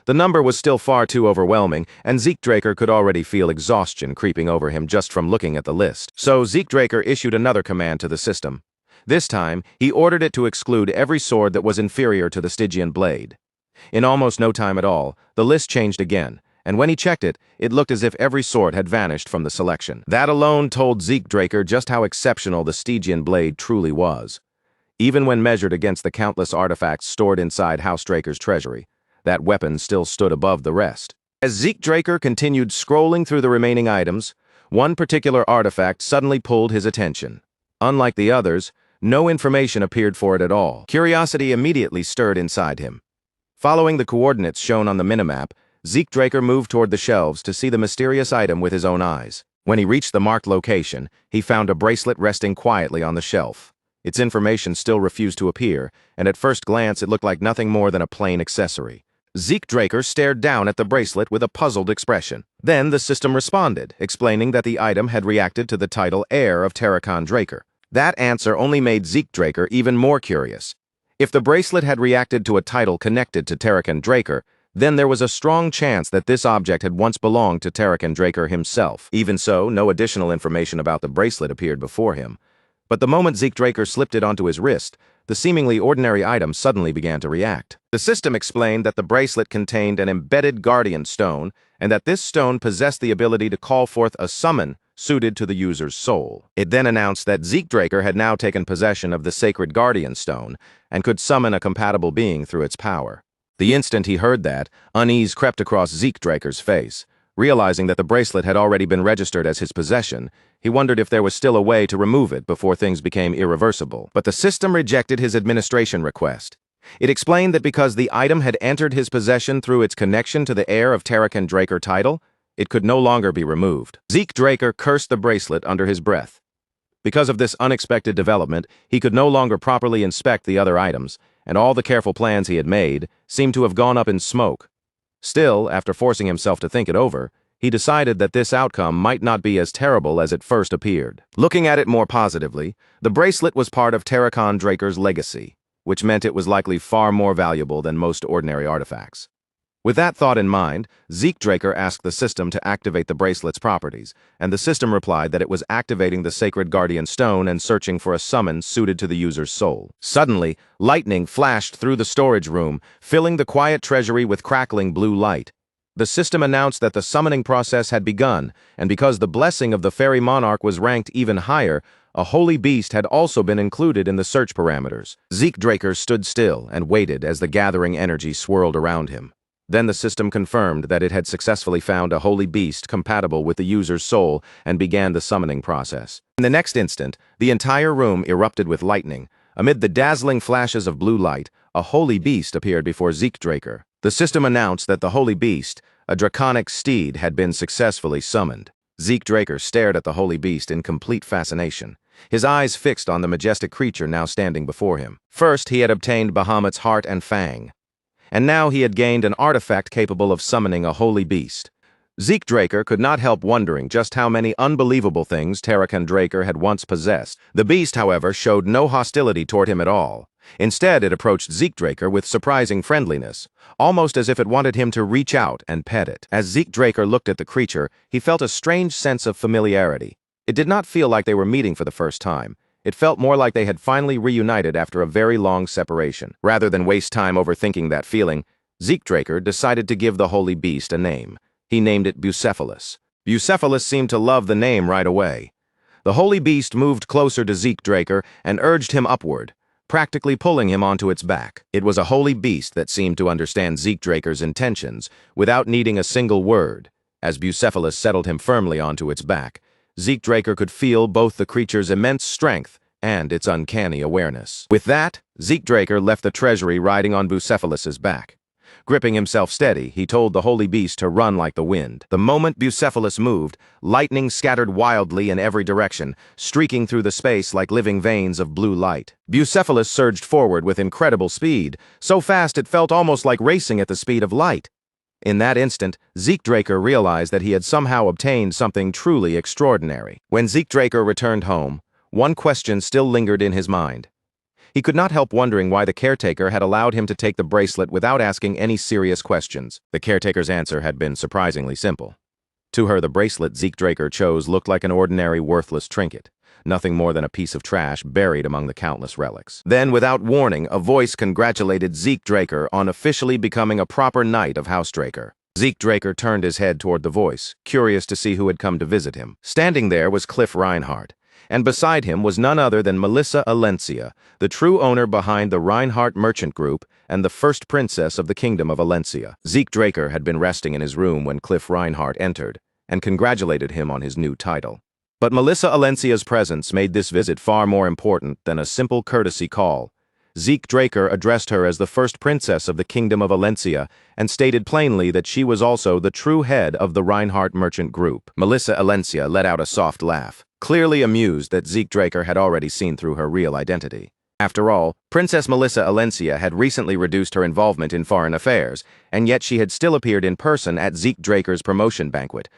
The number was still far too overwhelming, and Zeke Draker could already feel exhaustion creeping over him just from looking at the list. So Zeke Draker issued another command to the system. This time, he ordered it to exclude every sword that was inferior to the Stygian blade. In almost no time at all, the list changed again, and when he checked it, it looked as if every sword had vanished from the selection. That alone told Draker just how exceptional the Stygian blade truly was. Even when measured against the countless artifacts stored inside Draker's treasury, that weapon still stood above the rest. As Draker continued scrolling through the remaining items, one particular artifact suddenly pulled his attention. Unlike the others, no information appeared for it at all. Curiosity immediately stirred inside him. Following the coordinates shown on the minimap, Draker moved toward the shelves to see the mysterious item with his own eyes. When he reached the marked location, he found a bracelet resting quietly on the shelf. Its information still refused to appear, and at first glance it looked like nothing more than a plain accessory. Draker stared down at the bracelet with a puzzled expression. Then the system responded, explaining that the item had reacted to the title heir of Draker. That answer only made Draker even more curious. If the bracelet had reacted to a title connected to Draker, then there was a strong chance that this object had once belonged to Draker himself. Even so, no additional information about the bracelet appeared before him. But the moment Draker slipped it onto his wrist, the seemingly ordinary item suddenly began to react. The system explained that the bracelet contained an embedded guardian stone, and that this stone possessed the ability to call forth a summon suited to the user's soul. It then announced that Draker had now taken possession of the sacred guardian stone, and could summon a compatible being through its power. The instant he heard that, unease crept across Draker's face. Realizing that the bracelet had already been registered as his possession, he wondered if there was still a way to remove it before things became irreversible. But the system rejected his administration request. It explained that because the item had entered his possession through its connection to the heir of Draker title, it could no longer be removed. Draker cursed the bracelet under his breath. Because of this unexpected development, he could no longer properly inspect the other items, and all the careful plans he had made seemed to have gone up in smoke. Still, after forcing himself to think it over, he decided that this outcome might not be as terrible as it first appeared. Looking at it more positively, the bracelet was part of Draker's legacy, which meant it was likely far more valuable than most ordinary artifacts. With that thought in mind, Draker asked the system to activate the bracelet's properties, and the system replied that it was activating the sacred guardian stone and searching for a summon suited to the user's soul. Suddenly, lightning flashed through the storage room, filling the quiet treasury with crackling blue light. The system announced that the summoning process had begun, and because the blessing of the fairy monarch was ranked even higher, a holy beast had also been included in the search parameters. Draker stood still and waited as the gathering energy swirled around him. Then the system confirmed that it had successfully found a holy beast compatible with the user's soul and began the summoning process. In the next instant, the entire room erupted with lightning. Amid the dazzling flashes of blue light, a holy beast appeared before Draker. The system announced that the holy beast, a draconic steed, had been successfully summoned. Draker stared at the holy beast in complete fascination, his eyes fixed on the majestic creature now standing before him. First, he had obtained Bahamut's heart and fang, and now he had gained an artifact capable of summoning a holy beast. Draker could not help wondering just how many unbelievable things Draker had once possessed. The beast, however, showed no hostility toward him at all. Instead, it approached Draker with surprising friendliness, almost as if it wanted him to reach out and pet it. As Draker looked at the creature, he felt a strange sense of familiarity. It did not feel like they were meeting for the first time. It felt more like they had finally reunited after a very long separation. Rather than waste time overthinking that feeling, Draker decided to give the holy beast a name. He named it Bucephalus. Bucephalus seemed to love the name right away. The holy beast moved closer to Draker and urged him upward, practically pulling him onto its back. It was a holy beast that seemed to understand Draker's intentions without needing a single word. As Bucephalus settled him firmly onto its back, Draker could feel both the creature's immense strength and its uncanny awareness. With that, Draker left the treasury riding on Bucephalus's back. Gripping himself steady, he told the holy beast to run like the wind. The moment Bucephalus moved, lightning scattered wildly in every direction, streaking through the space like living veins of blue light. Bucephalus surged forward with incredible speed, so fast it felt almost like racing at the speed of light. In that instant, Draker realized that he had somehow obtained something truly extraordinary. When Draker returned home, one question still lingered in his mind. He could not help wondering why the caretaker had allowed him to take the bracelet without asking any serious questions. The caretaker's answer had been surprisingly simple. To her, the bracelet Draker chose looked like an ordinary, worthless trinket. nothing more than a piece of trash buried among the countless relics. Then, without warning, a voice congratulated Zeke Draker on officially becoming a proper knight of House Draker. Zeke Draker turned his head toward the voice, curious to see who had come to visit him. Standing there was Cliff Reinhardt, and beside him was none other than Melissa Alencia, the true owner behind the Reinhardt Merchant Group and the first princess of the Kingdom of Alencia. Zeke Draker had been resting in his room when Cliff Reinhardt entered, and congratulated him on his new title. But Melissa Alencia's presence made this visit far more important than a simple courtesy call. Zeke Draker addressed her as the first princess of the Kingdom of Alencia and stated plainly that she was also the true head of the Reinhardt Merchant Group. Melissa Alencia let out a soft laugh, clearly amused that Zeke Draker had already seen through her real identity. After all, Princess Melissa Alencia had recently reduced her involvement in foreign affairs, and yet she had still appeared in person at Zeke Draker's promotion banquet.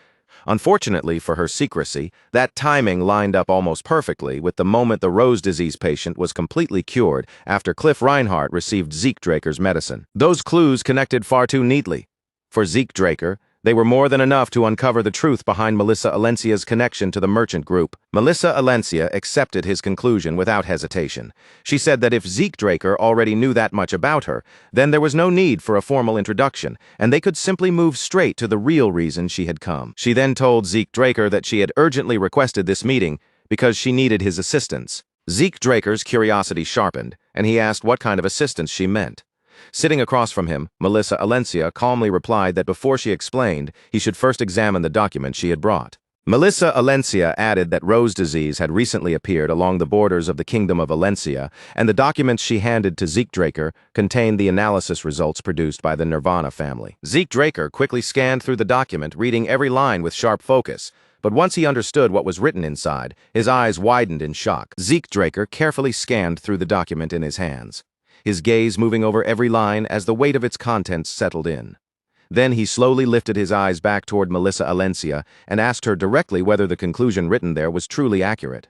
Unfortunately for her secrecy, that timing lined up almost perfectly with the moment the Rose disease patient was completely cured after Cliff Reinhardt received Zeke Draker's medicine. Those clues connected far too neatly. For Zeke Draker, they were more than enough to uncover the truth behind Melissa Alencia's connection to the merchant group. Melissa Alencia accepted his conclusion without hesitation. She said that if Zeke Draker already knew that much about her, then there was no need for a formal introduction, and they could simply move straight to the real reason she had come. She then told Zeke Draker that she had urgently requested this meeting because she needed his assistance. Zeke Draker's curiosity sharpened, and he asked what kind of assistance she meant. Sitting across from him, Melissa Alencia calmly replied that before she explained, he should first examine the document she had brought. Melissa Alencia added that Rose disease had recently appeared along the borders of the Kingdom of Alencia, and the documents she handed to Zeke Draker contained the analysis results produced by the Nirvana family. Zeke Draker quickly scanned through the document, reading every line with sharp focus. But once he understood what was written inside, his eyes widened in shock. Zeke Draker carefully scanned through the document in his hands, his gaze moving over every line as the weight of its contents settled in. Then he slowly lifted his eyes back toward Melissa Alencia and asked her directly whether the conclusion written there was truly accurate,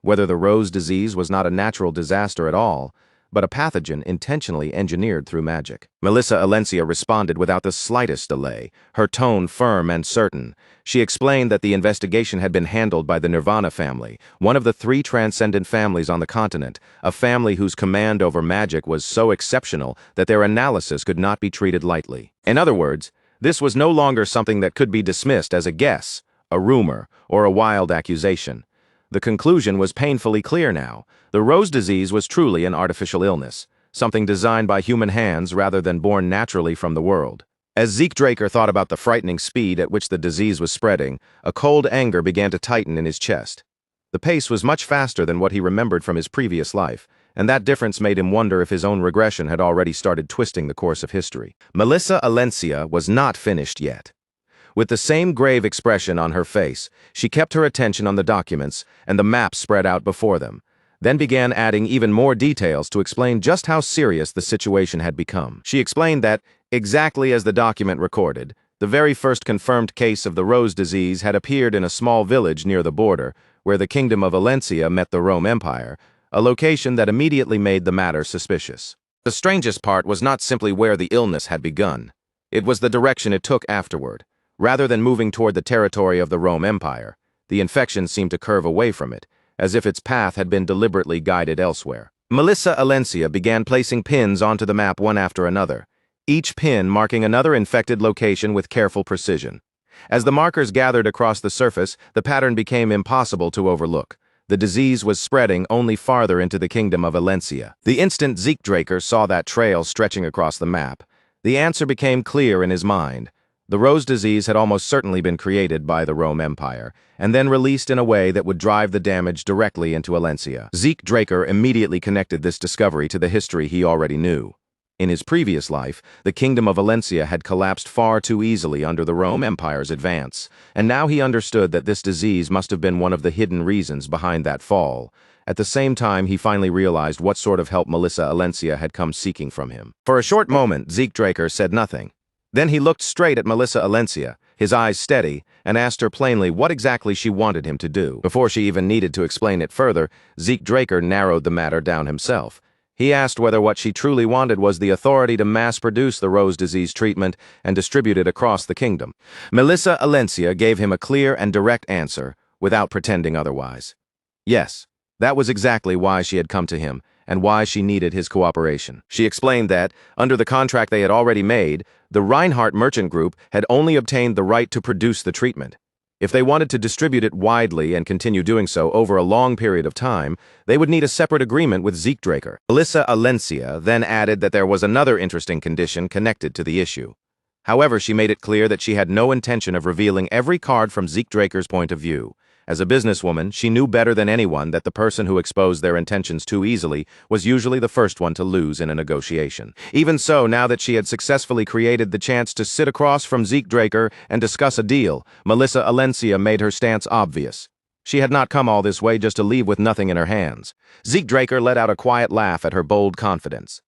whether the Rose disease was not a natural disaster at all, but a pathogen intentionally engineered through magic. Melissa Alencia responded without the slightest delay, her tone firm and certain. She explained that the investigation had been handled by the Nirvana family, one of the 3 transcendent families on the continent, a family whose command over magic was so exceptional that their analysis could not be treated lightly. In other words, this was no longer something that could be dismissed as a guess, a rumor, or a wild accusation. The conclusion was painfully clear now. The Rose disease was truly an artificial illness, something designed by human hands rather than born naturally from the world. As Zeke Draker thought about the frightening speed at which the disease was spreading, a cold anger began to tighten in his chest. The pace was much faster than what he remembered from his previous life, and that difference made him wonder if his own regression had already started twisting the course of history. Melissa Alencia was not finished yet. With the same grave expression on her face, she kept her attention on the documents and the maps spread out before them, then began adding even more details to explain just how serious the situation had become. She explained that, exactly as the document recorded, the very first confirmed case of the Rose disease had appeared in a small village near the border, where the Kingdom of Alencia met the Rome Empire, a location that immediately made the matter suspicious. The strangest part was not simply where the illness had begun. It was the direction it took afterward. Rather than moving toward the territory of the Rome Empire, the infection seemed to curve away from it, as if its path had been deliberately guided elsewhere. Melissa Alencia began placing pins onto the map one after another, each pin marking another infected location with careful precision. As the markers gathered across the surface, the pattern became impossible to overlook. The disease was spreading only farther into the Kingdom of Alencia. The instant Zeke Draker saw that trail stretching across the map, the answer became clear in his mind. The Rose disease had almost certainly been created by the Rome Empire, and then released in a way that would drive the damage directly into Alencia. Zeke Draker immediately connected this discovery to the history he already knew. In his previous life, the Kingdom of Alencia had collapsed far too easily under the Rome Empire's advance, and now he understood that this disease must have been one of the hidden reasons behind that fall. At the same time, he finally realized what sort of help Melissa Alencia had come seeking from him. For a short moment, Zeke Draker said nothing. Then he looked straight at Melissa Alencia, his eyes steady, and asked her plainly what exactly she wanted him to do. Before she even needed to explain it further, Zeke Draker narrowed the matter down himself. He asked whether what she truly wanted was the authority to mass-produce the Rose disease treatment and distribute it across the kingdom. Melissa Alencia gave him a clear and direct answer, without pretending otherwise. Yes, that was exactly why she had come to him, and why she needed his cooperation. She explained that, under the contract they had already made, the Reinhardt Merchant Group had only obtained the right to produce the treatment. If they wanted to distribute it widely and continue doing so over a long period of time, they would need a separate agreement with Zeke Draker. Melissa Alencia then added that there was another interesting condition connected to the issue. However, she made it clear that she had no intention of revealing every card from Zeke Draker's point of view. As a businesswoman, she knew better than anyone that the person who exposed their intentions too easily was usually the first one to lose in a negotiation. Even so, now that she had successfully created the chance to sit across from Zeke Draker and discuss a deal, Melissa Alencia made her stance obvious. She had not come all this way just to leave with nothing in her hands. Zeke Draker let out a quiet laugh at her bold confidence.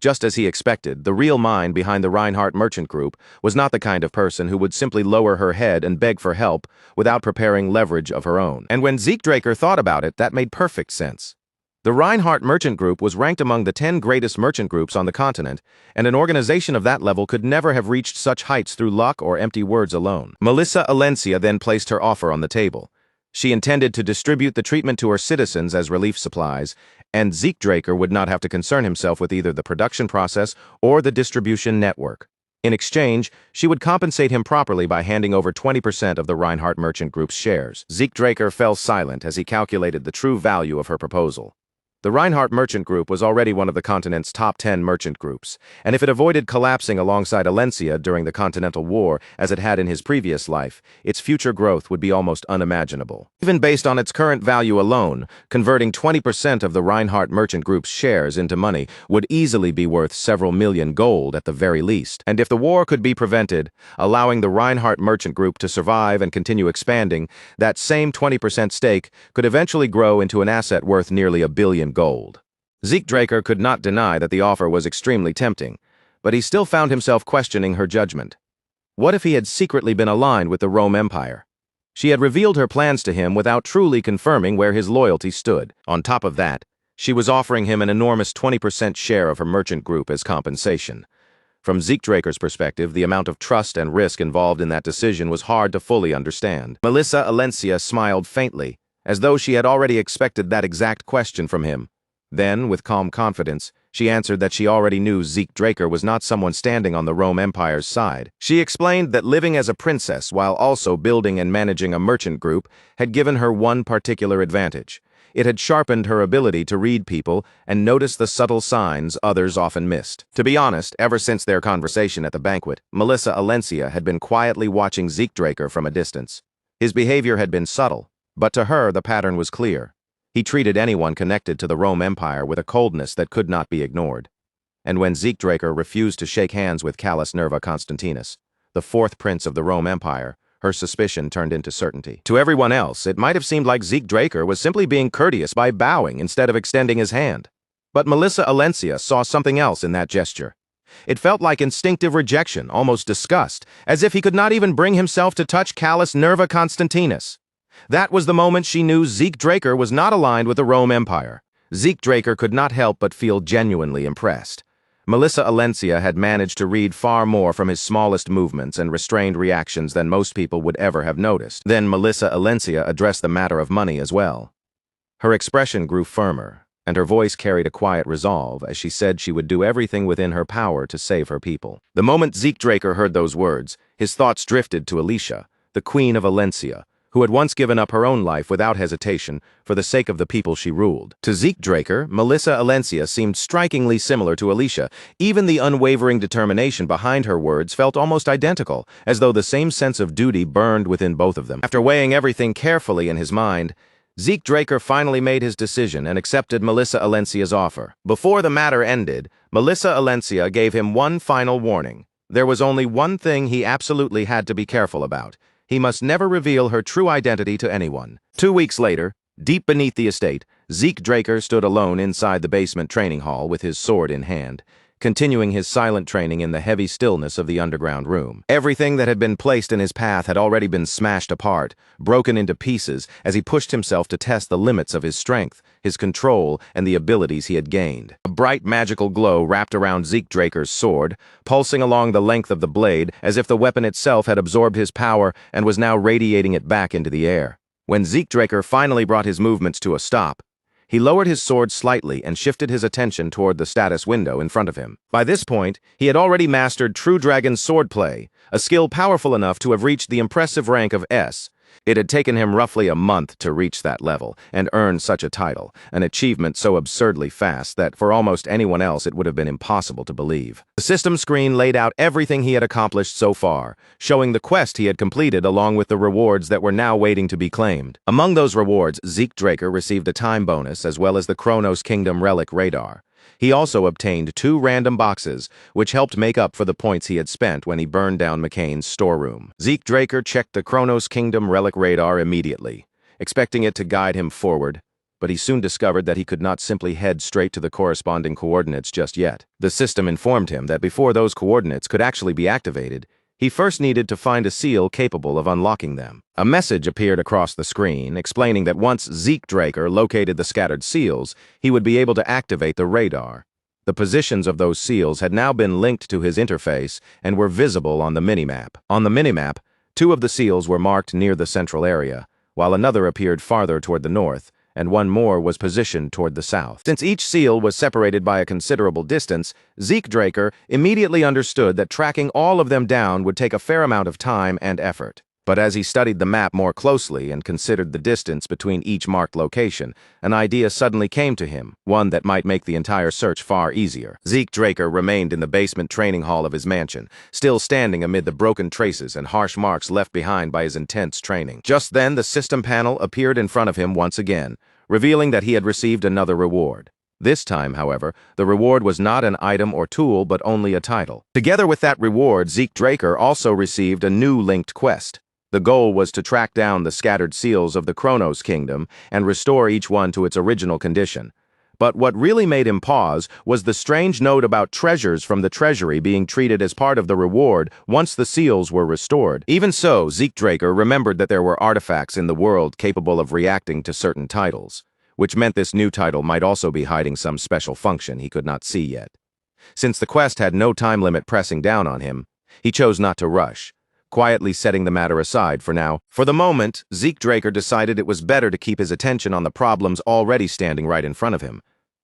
Just as he expected, the real mind behind the Reinhardt Merchant Group was not the kind of person who would simply lower her head and beg for help without preparing leverage of her own. And when Zeke Draker thought about it, that made perfect sense. The Reinhardt Merchant Group was ranked among the 10 greatest merchant groups on the continent, and an organization of that level could never have reached such heights through luck or empty words alone. Melissa Alencia then placed her offer on the table. She intended to distribute the treatment to her citizens as relief supplies, and Zeke Draker would not have to concern himself with either the production process or the distribution network. In exchange, she would compensate him properly by handing over 20% of the Reinhardt Merchant Group's shares. Zeke Draker fell silent as he calculated the true value of her proposal. The Reinhardt Merchant Group was already one of the continent's top 10 merchant groups, and if it avoided collapsing alongside Alencia during the Continental War, as it had in his previous life, its future growth would be almost unimaginable. Even based on its current value alone, converting 20% of the Reinhardt Merchant Group's shares into money would easily be worth several million gold at the very least. And if the war could be prevented, allowing the Reinhardt Merchant Group to survive and continue expanding, that same 20% stake could eventually grow into an asset worth nearly $1 billion gold. Zeke Draker could not deny that the offer was extremely tempting, but he still found himself questioning her judgment. What if he had secretly been aligned with the Rome Empire? She had revealed her plans to him without truly confirming where his loyalty stood. On top of that, she was offering him an enormous 20% share of her merchant group as compensation. From Zeke Draker's perspective, the amount of trust and risk involved in that decision was hard to fully understand. Melissa Alencia smiled faintly, as though she had already expected that exact question from him. Then, with calm confidence, she answered that she already knew Zeke Draker was not someone standing on the Rome Empire's side. She explained that living as a princess while also building and managing a merchant group had given her one particular advantage. It had sharpened her ability to read people and notice the subtle signs others often missed. To be honest, ever since their conversation at the banquet, Melissa Alencia had been quietly watching Zeke Draker from a distance. His behavior had been subtle, but to her the pattern was clear. He treated anyone connected to the Rome Empire with a coldness that could not be ignored. And when Zeke Draker refused to shake hands with Callus Nerva Constantinus, the fourth prince of the Rome Empire, her suspicion turned into certainty. To everyone else, it might have seemed like Zeke Draker was simply being courteous by bowing instead of extending his hand. But Melissa Alencia saw something else in that gesture. It felt like instinctive rejection, almost disgust, as if he could not even bring himself to touch Callus Nerva Constantinus. That was the moment she knew Zeke Draker was not aligned with the Rome Empire. Zeke Draker could not help but feel genuinely impressed. Melissa Alencia had managed to read far more from his smallest movements and restrained reactions than most people would ever have noticed. Then Melissa Alencia addressed the matter of money as well. Her expression grew firmer, and her voice carried a quiet resolve as she said she would do everything within her power to save her people. The moment Zeke Draker heard those words, his thoughts drifted to Alicia, the Queen of Alencia, who had once given up her own life without hesitation for the sake of the people she ruled. To Zeke Draker, Melissa Alencia seemed strikingly similar to Alicia. Even the unwavering determination behind her words felt almost identical, as though the same sense of duty burned within both of them. After weighing everything carefully in his mind, Zeke Draker finally made his decision and accepted Melissa Alencia's offer. Before the matter ended, Melissa Alencia gave him one final warning. There was only one thing he absolutely had to be careful about. He must never reveal her true identity to anyone. 2 weeks later, deep beneath the estate, Zeke Draker stood alone inside the basement training hall with his sword in hand, continuing his silent training in the heavy stillness of the underground room. Everything that had been placed in his path had already been smashed apart, broken into pieces as he pushed himself to test the limits of his strength, his control, and the abilities he had gained. A bright magical glow wrapped around Zeke Draker's sword, pulsing along the length of the blade as if the weapon itself had absorbed his power and was now radiating it back into the air. When Zeke Draker finally brought his movements to a stop, he lowered his sword slightly and shifted his attention toward the status window in front of him. By this point, he had already mastered True Dragon's swordplay, a skill powerful enough to have reached the impressive rank of S. It had taken him roughly a month to reach that level and earn such a title, an achievement so absurdly fast that for almost anyone else it would have been impossible to believe. The system screen laid out everything he had accomplished so far, showing the quest he had completed along with the rewards that were now waiting to be claimed. Among those rewards, Zeke Draker received a time bonus as well as the Chronos Kingdom Relic Radar. He also obtained 2 random boxes, which helped make up for the points he had spent when he burned down McCain's storeroom. Zeke Draker checked the Chronos Kingdom Relic Radar immediately, expecting it to guide him forward, but he soon discovered that he could not simply head straight to the corresponding coordinates just yet. The system informed him that before those coordinates could actually be activated, he first needed to find a seal capable of unlocking them. A message appeared across the screen explaining that once Zeke Draker located the scattered seals, he would be able to activate the radar. The positions of those seals had now been linked to his interface and were visible on the minimap. On the minimap, 2 of the seals were marked near the central area, while another appeared farther toward the north, and 1 more was positioned toward the south. Since each seal was separated by a considerable distance, Zeke Draker immediately understood that tracking all of them down would take a fair amount of time and effort. But as he studied the map more closely and considered the distance between each marked location, an idea suddenly came to him, one that might make the entire search far easier. Zeke Draker remained in the basement training hall of his mansion, still standing amid the broken traces and harsh marks left behind by his intense training. Just then, the system panel appeared in front of him once again, revealing that he had received another reward. This time, however, the reward was not an item or tool, but only a title. Together with that reward, Zeke Draker also received a new linked quest. The goal was to track down the scattered seals of the Chronos Kingdom and restore each one to its original condition. But what really made him pause was the strange note about treasures from the treasury being treated as part of the reward once the seals were restored. Even so, Zeke Draker remembered that there were artifacts in the world capable of reacting to certain titles, which meant this new title might also be hiding some special function he could not see yet. Since the quest had no time limit pressing down on him, he chose not to rush, quietly setting the matter aside for now. For the moment, Zeke Draker decided it was better to keep his attention on the problems already standing right in front of him.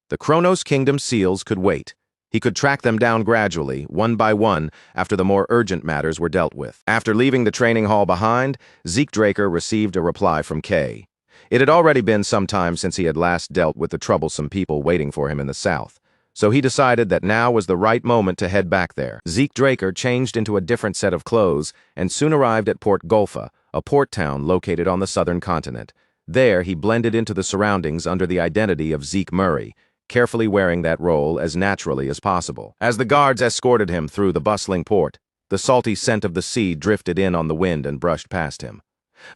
The Chronos Kingdom seals could wait. He could track them down gradually, one by one, after the more urgent matters were dealt with. After leaving the training hall behind, Zeke Draker received a reply from Kay. It had already been some time since he had last dealt with the troublesome people waiting for him in the south, so he decided that now was the right moment to head back there. Zeke Draker changed into a different set of clothes and soon arrived at Port Golfa, a port town located on the southern continent. There, he blended into the surroundings under the identity of Zeke Murray, carefully wearing that role as naturally as possible. As the guards escorted him through the bustling port, the salty scent of the sea drifted in on the wind and brushed past him.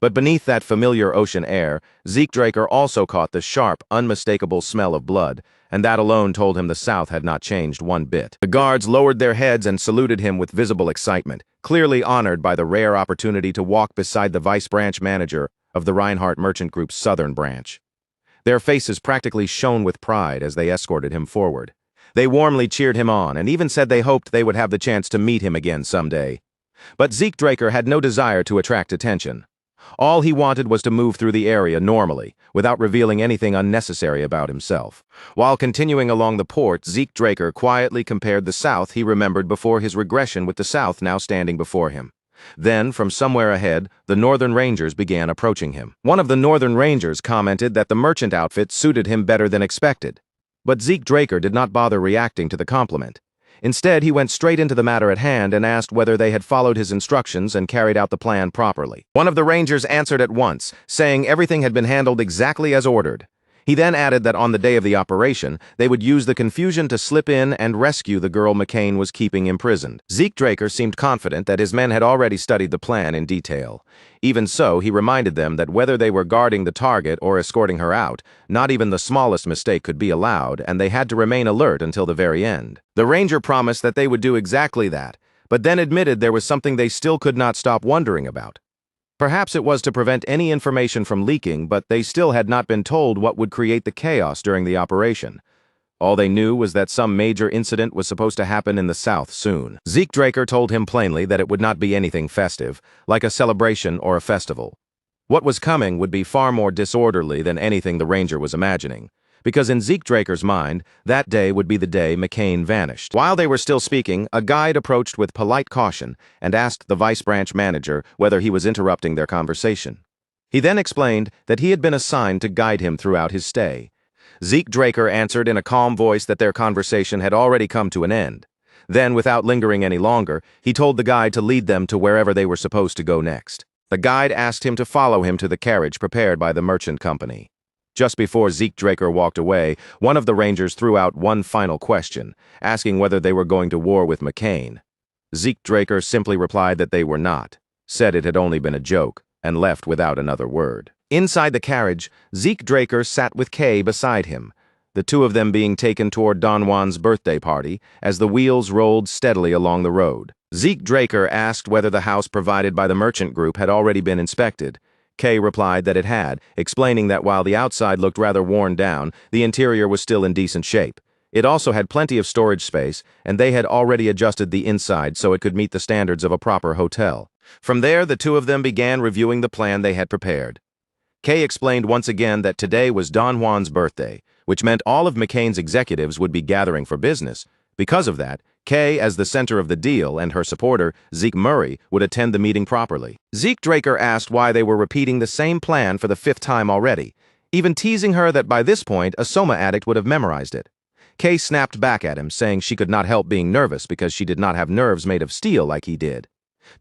But beneath that familiar ocean air, Zeke Draker also caught the sharp, unmistakable smell of blood, and that alone told him the South had not changed one bit. The guards lowered their heads and saluted him with visible excitement, clearly honored by the rare opportunity to walk beside the vice branch manager of the Reinhardt Merchant Group's southern branch. Their faces practically shone with pride as they escorted him forward. They warmly cheered him on and even said they hoped they would have the chance to meet him again someday. But Zeke Draker had no desire to attract attention. All he wanted was to move through the area normally, without revealing anything unnecessary about himself. While continuing along the port, Zeke Draker quietly compared the South he remembered before his regression with the South now standing before him. Then, from somewhere ahead, the Northern Rangers began approaching him. One of the Northern Rangers commented that the merchant outfit suited him better than expected. But Zeke Draker did not bother reacting to the compliment. Instead, he went straight into the matter at hand and asked whether they had followed his instructions and carried out the plan properly. One of the Rangers answered at once, saying everything had been handled exactly as ordered. He then added that on the day of the operation, they would use the confusion to slip in and rescue the girl McCain was keeping imprisoned. Zeke Draker seemed confident that his men had already studied the plan in detail. Even so, he reminded them that whether they were guarding the target or escorting her out, not even the smallest mistake could be allowed, and they had to remain alert until the very end. The Ranger promised that they would do exactly that, but then admitted there was something they still could not stop wondering about. Perhaps it was to prevent any information from leaking, but they still had not been told what would create the chaos during the operation. All they knew was that some major incident was supposed to happen in the South soon. Zeke Draker told him plainly that it would not be anything festive, like a celebration or a festival. What was coming would be far more disorderly than anything the ranger was imagining, because in Zeke Draker's mind, that day would be the day McCain vanished. While they were still speaking, a guide approached with polite caution and asked the vice branch manager whether he was interrupting their conversation. He then explained that he had been assigned to guide him throughout his stay. Zeke Draker answered in a calm voice that their conversation had already come to an end. Then, without lingering any longer, he told the guide to lead them to wherever they were supposed to go next. The guide asked him to follow him to the carriage prepared by the merchant company. Just before Zeke Draker walked away, one of the rangers threw out one final question, asking whether they were going to war with McCain. Zeke Draker simply replied that they were not, said it had only been a joke, and left without another word. Inside the carriage, Zeke Draker sat with Kay beside him, the two of them being taken toward Don Juan's birthday party as the wheels rolled steadily along the road. Zeke Draker asked whether the house provided by the merchant group had already been inspected. Kay replied that it had, explaining that while the outside looked rather worn down, the interior was still in decent shape. It also had plenty of storage space, and they had already adjusted the inside so it could meet the standards of a proper hotel. From there, the two of them began reviewing the plan they had prepared. Kay explained once again that today was Don Juan's birthday, which meant all of McCain's executives would be gathering for business. Because of that, Kay, as the center of the deal, and her supporter, Zeke Murray, would attend the meeting properly. Zeke Draker asked why they were repeating the same plan for the 5th time already, even teasing her that by this point a Soma addict would have memorized it. Kay snapped back at him, saying she could not help being nervous because she did not have nerves made of steel like he did.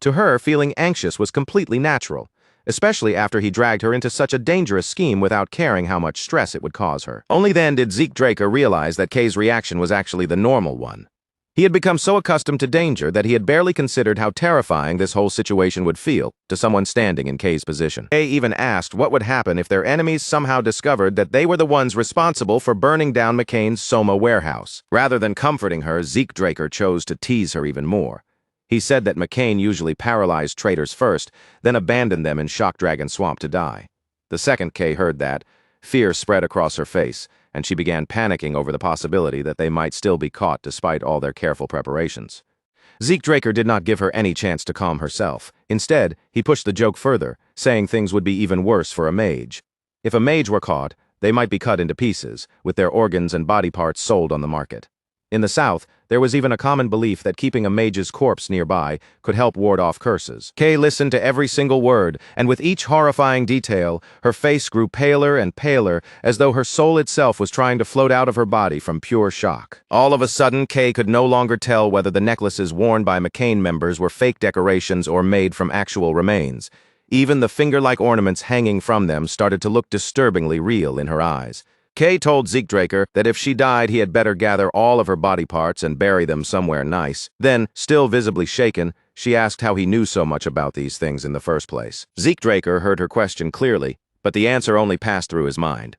To her, feeling anxious was completely natural, especially after he dragged her into such a dangerous scheme without caring how much stress it would cause her. Only then did Zeke Draker realize that Kay's reaction was actually the normal one. He had become so accustomed to danger that he had barely considered how terrifying this whole situation would feel to someone standing in Kay's position. Kay even asked what would happen if their enemies somehow discovered that they were the ones responsible for burning down McCain's Soma warehouse. Rather than comforting her, Zeke Draker chose to tease her even more. He said that McCain usually paralyzed traitors first, then abandoned them in Shock Dragon Swamp to die. The second Kay heard that, fear spread across her face, and she began panicking over the possibility that they might still be caught despite all their careful preparations. Zeke Draker did not give her any chance to calm herself. Instead, he pushed the joke further, saying things would be even worse for a mage. If a mage were caught, they might be cut into pieces, with their organs and body parts sold on the market. In the South, there was even a common belief that keeping a mage's corpse nearby could help ward off curses. Kay listened to every single word, and with each horrifying detail, her face grew paler and paler, as though her soul itself was trying to float out of her body from pure shock. All of a sudden, Kay could no longer tell whether the necklaces worn by McCain members were fake decorations or made from actual remains. Even the finger-like ornaments hanging from them started to look disturbingly real in her eyes. Kay told Zeke Draker that if she died, he had better gather all of her body parts and bury them somewhere nice. Then, still visibly shaken, she asked how he knew so much about these things in the first place. Zeke Draker heard her question clearly, but the answer only passed through his mind.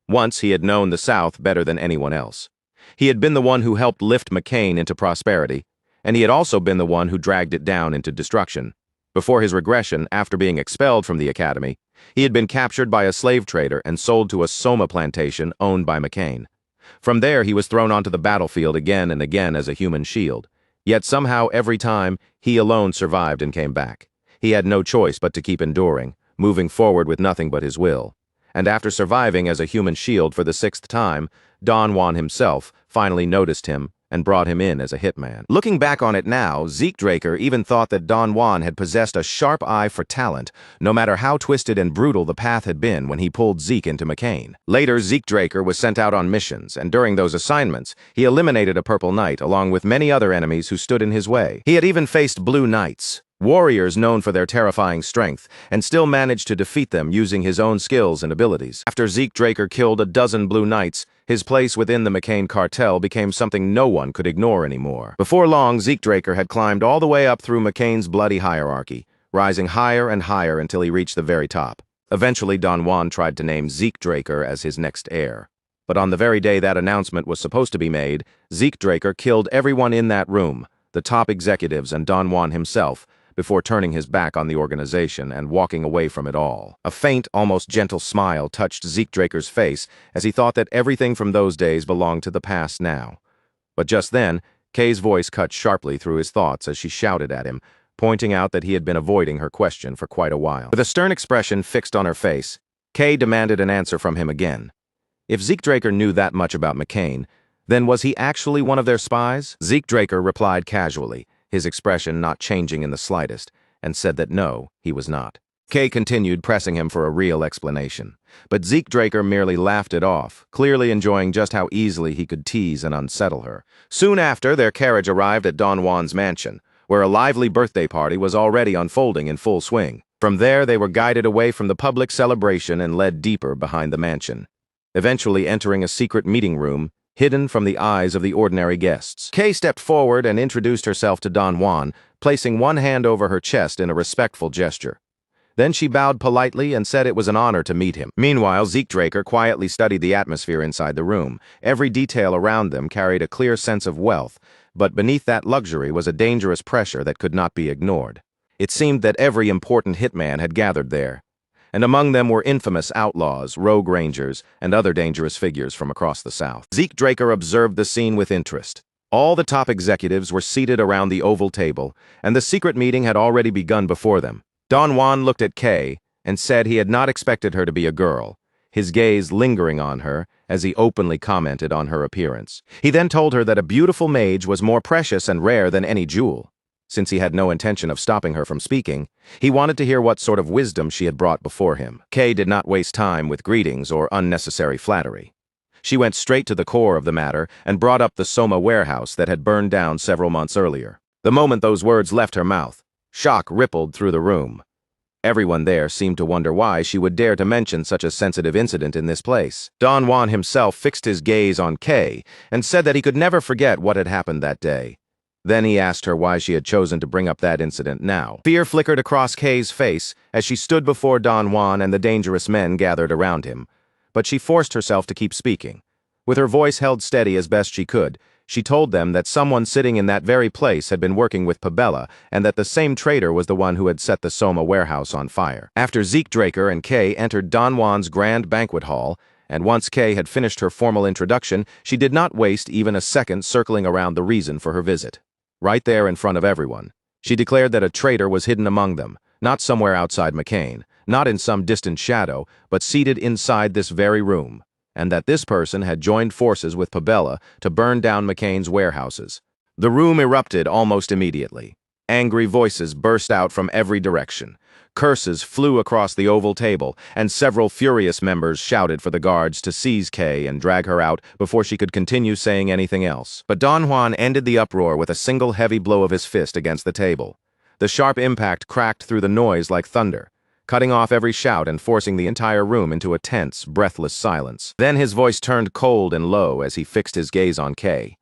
Once he had known the South better than anyone else. He had been the one who helped lift McCain into prosperity, and he had also been the one who dragged it down into destruction. Before his regression, after being expelled from the academy, he had been captured by a slave trader and sold to a Soma plantation owned by McCain. From there, he was thrown onto the battlefield again and again as a human shield. Yet somehow, every time, he alone survived and came back. He had no choice but to keep enduring, moving forward with nothing but his will. And after surviving as a human shield for the 6th time, Don Juan himself finally noticed him and brought him in as a hitman. Looking back on it now, Zeke Draker even thought that Don Juan had possessed a sharp eye for talent, no matter how twisted and brutal the path had been when he pulled Zeke into McCain. Later, Zeke Draker was sent out on missions, and during those assignments, he eliminated a Purple Knight along with many other enemies who stood in his way. He had even faced Blue Knights, warriors known for their terrifying strength, and still managed to defeat them using his own skills and abilities. After Zeke Draker killed a dozen Blue Knights, his place within the McCain cartel became something no one could ignore anymore. Before long, Zeke Draker had climbed all the way up through McCain's bloody hierarchy, rising higher and higher until he reached the very top. Eventually, Don Juan tried to name Zeke Draker as his next heir. But on the very day that announcement was supposed to be made, Zeke Draker killed everyone in that room, the top executives and Don Juan himself, before turning his back on the organization and walking away from it all. A faint, almost gentle smile touched Zeke Draker's face as he thought that everything from those days belonged to the past now. But just then, Kay's voice cut sharply through his thoughts as she shouted at him, pointing out that he had been avoiding her question for quite a while. With a stern expression fixed on her face, Kay demanded an answer from him again. If Zeke Draker knew that much about McCain, then was he actually one of their spies? Zeke Draker replied casually, his expression not changing in the slightest, and said that no, he was not. Kay continued pressing him for a real explanation, but Zeke Draker merely laughed it off, clearly enjoying just how easily he could tease and unsettle her. Soon after, their carriage arrived at Don Juan's mansion, where a lively birthday party was already unfolding in full swing. From there, they were guided away from the public celebration and led deeper behind the mansion, eventually entering a secret meeting room hidden from the eyes of the ordinary guests. Kay stepped forward and introduced herself to Don Juan, placing one hand over her chest in a respectful gesture. Then she bowed politely and said it was an honor to meet him. Meanwhile, Zeke Draker quietly studied the atmosphere inside the room. Every detail around them carried a clear sense of wealth, but beneath that luxury was a dangerous pressure that could not be ignored. It seemed that every important hitman had gathered there, and among them were infamous outlaws, rogue rangers, and other dangerous figures from across the South. Zeke Draker observed the scene with interest. All the top executives were seated around the oval table, and the secret meeting had already begun before them. Don Juan looked at Kay and said he had not expected her to be a girl, his gaze lingering on her as he openly commented on her appearance. He then told her that a beautiful mage was more precious and rare than any jewel. Since he had no intention of stopping her from speaking, he wanted to hear what sort of wisdom she had brought before him. Kay did not waste time with greetings or unnecessary flattery. She went straight to the core of the matter and brought up the Soma warehouse that had burned down several months earlier. The moment those words left her mouth, shock rippled through the room. Everyone there seemed to wonder why she would dare to mention such a sensitive incident in this place. Don Juan himself fixed his gaze on Kay and said that he could never forget what had happened that day. Then he asked her why she had chosen to bring up that incident now. Fear flickered across Kay's face as she stood before Don Juan and the dangerous men gathered around him, but she forced herself to keep speaking. With her voice held steady as best she could, she told them that someone sitting in that very place had been working with Pabella and that the same traitor was the one who had set the Soma warehouse on fire. After Zeke Draker and Kay entered Don Juan's grand banquet hall, and once Kay had finished her formal introduction, she did not waste even a second circling around the reason for her visit. Right there in front of everyone, she declared that a traitor was hidden among them, not somewhere outside McCain, not in some distant shadow, but seated inside this very room, and that this person had joined forces with Pabella to burn down McCain's warehouses. The room erupted almost immediately. Angry voices burst out from every direction. Curses flew across the oval table, and several furious members shouted for the guards to seize Kay and drag her out before she could continue saying anything else. But Don Juan ended the uproar with a single heavy blow of his fist against the table. The sharp impact cracked through the noise like thunder, cutting off every shout and forcing the entire room into a tense, breathless silence. Then his voice turned cold and low as he fixed his gaze on Kay.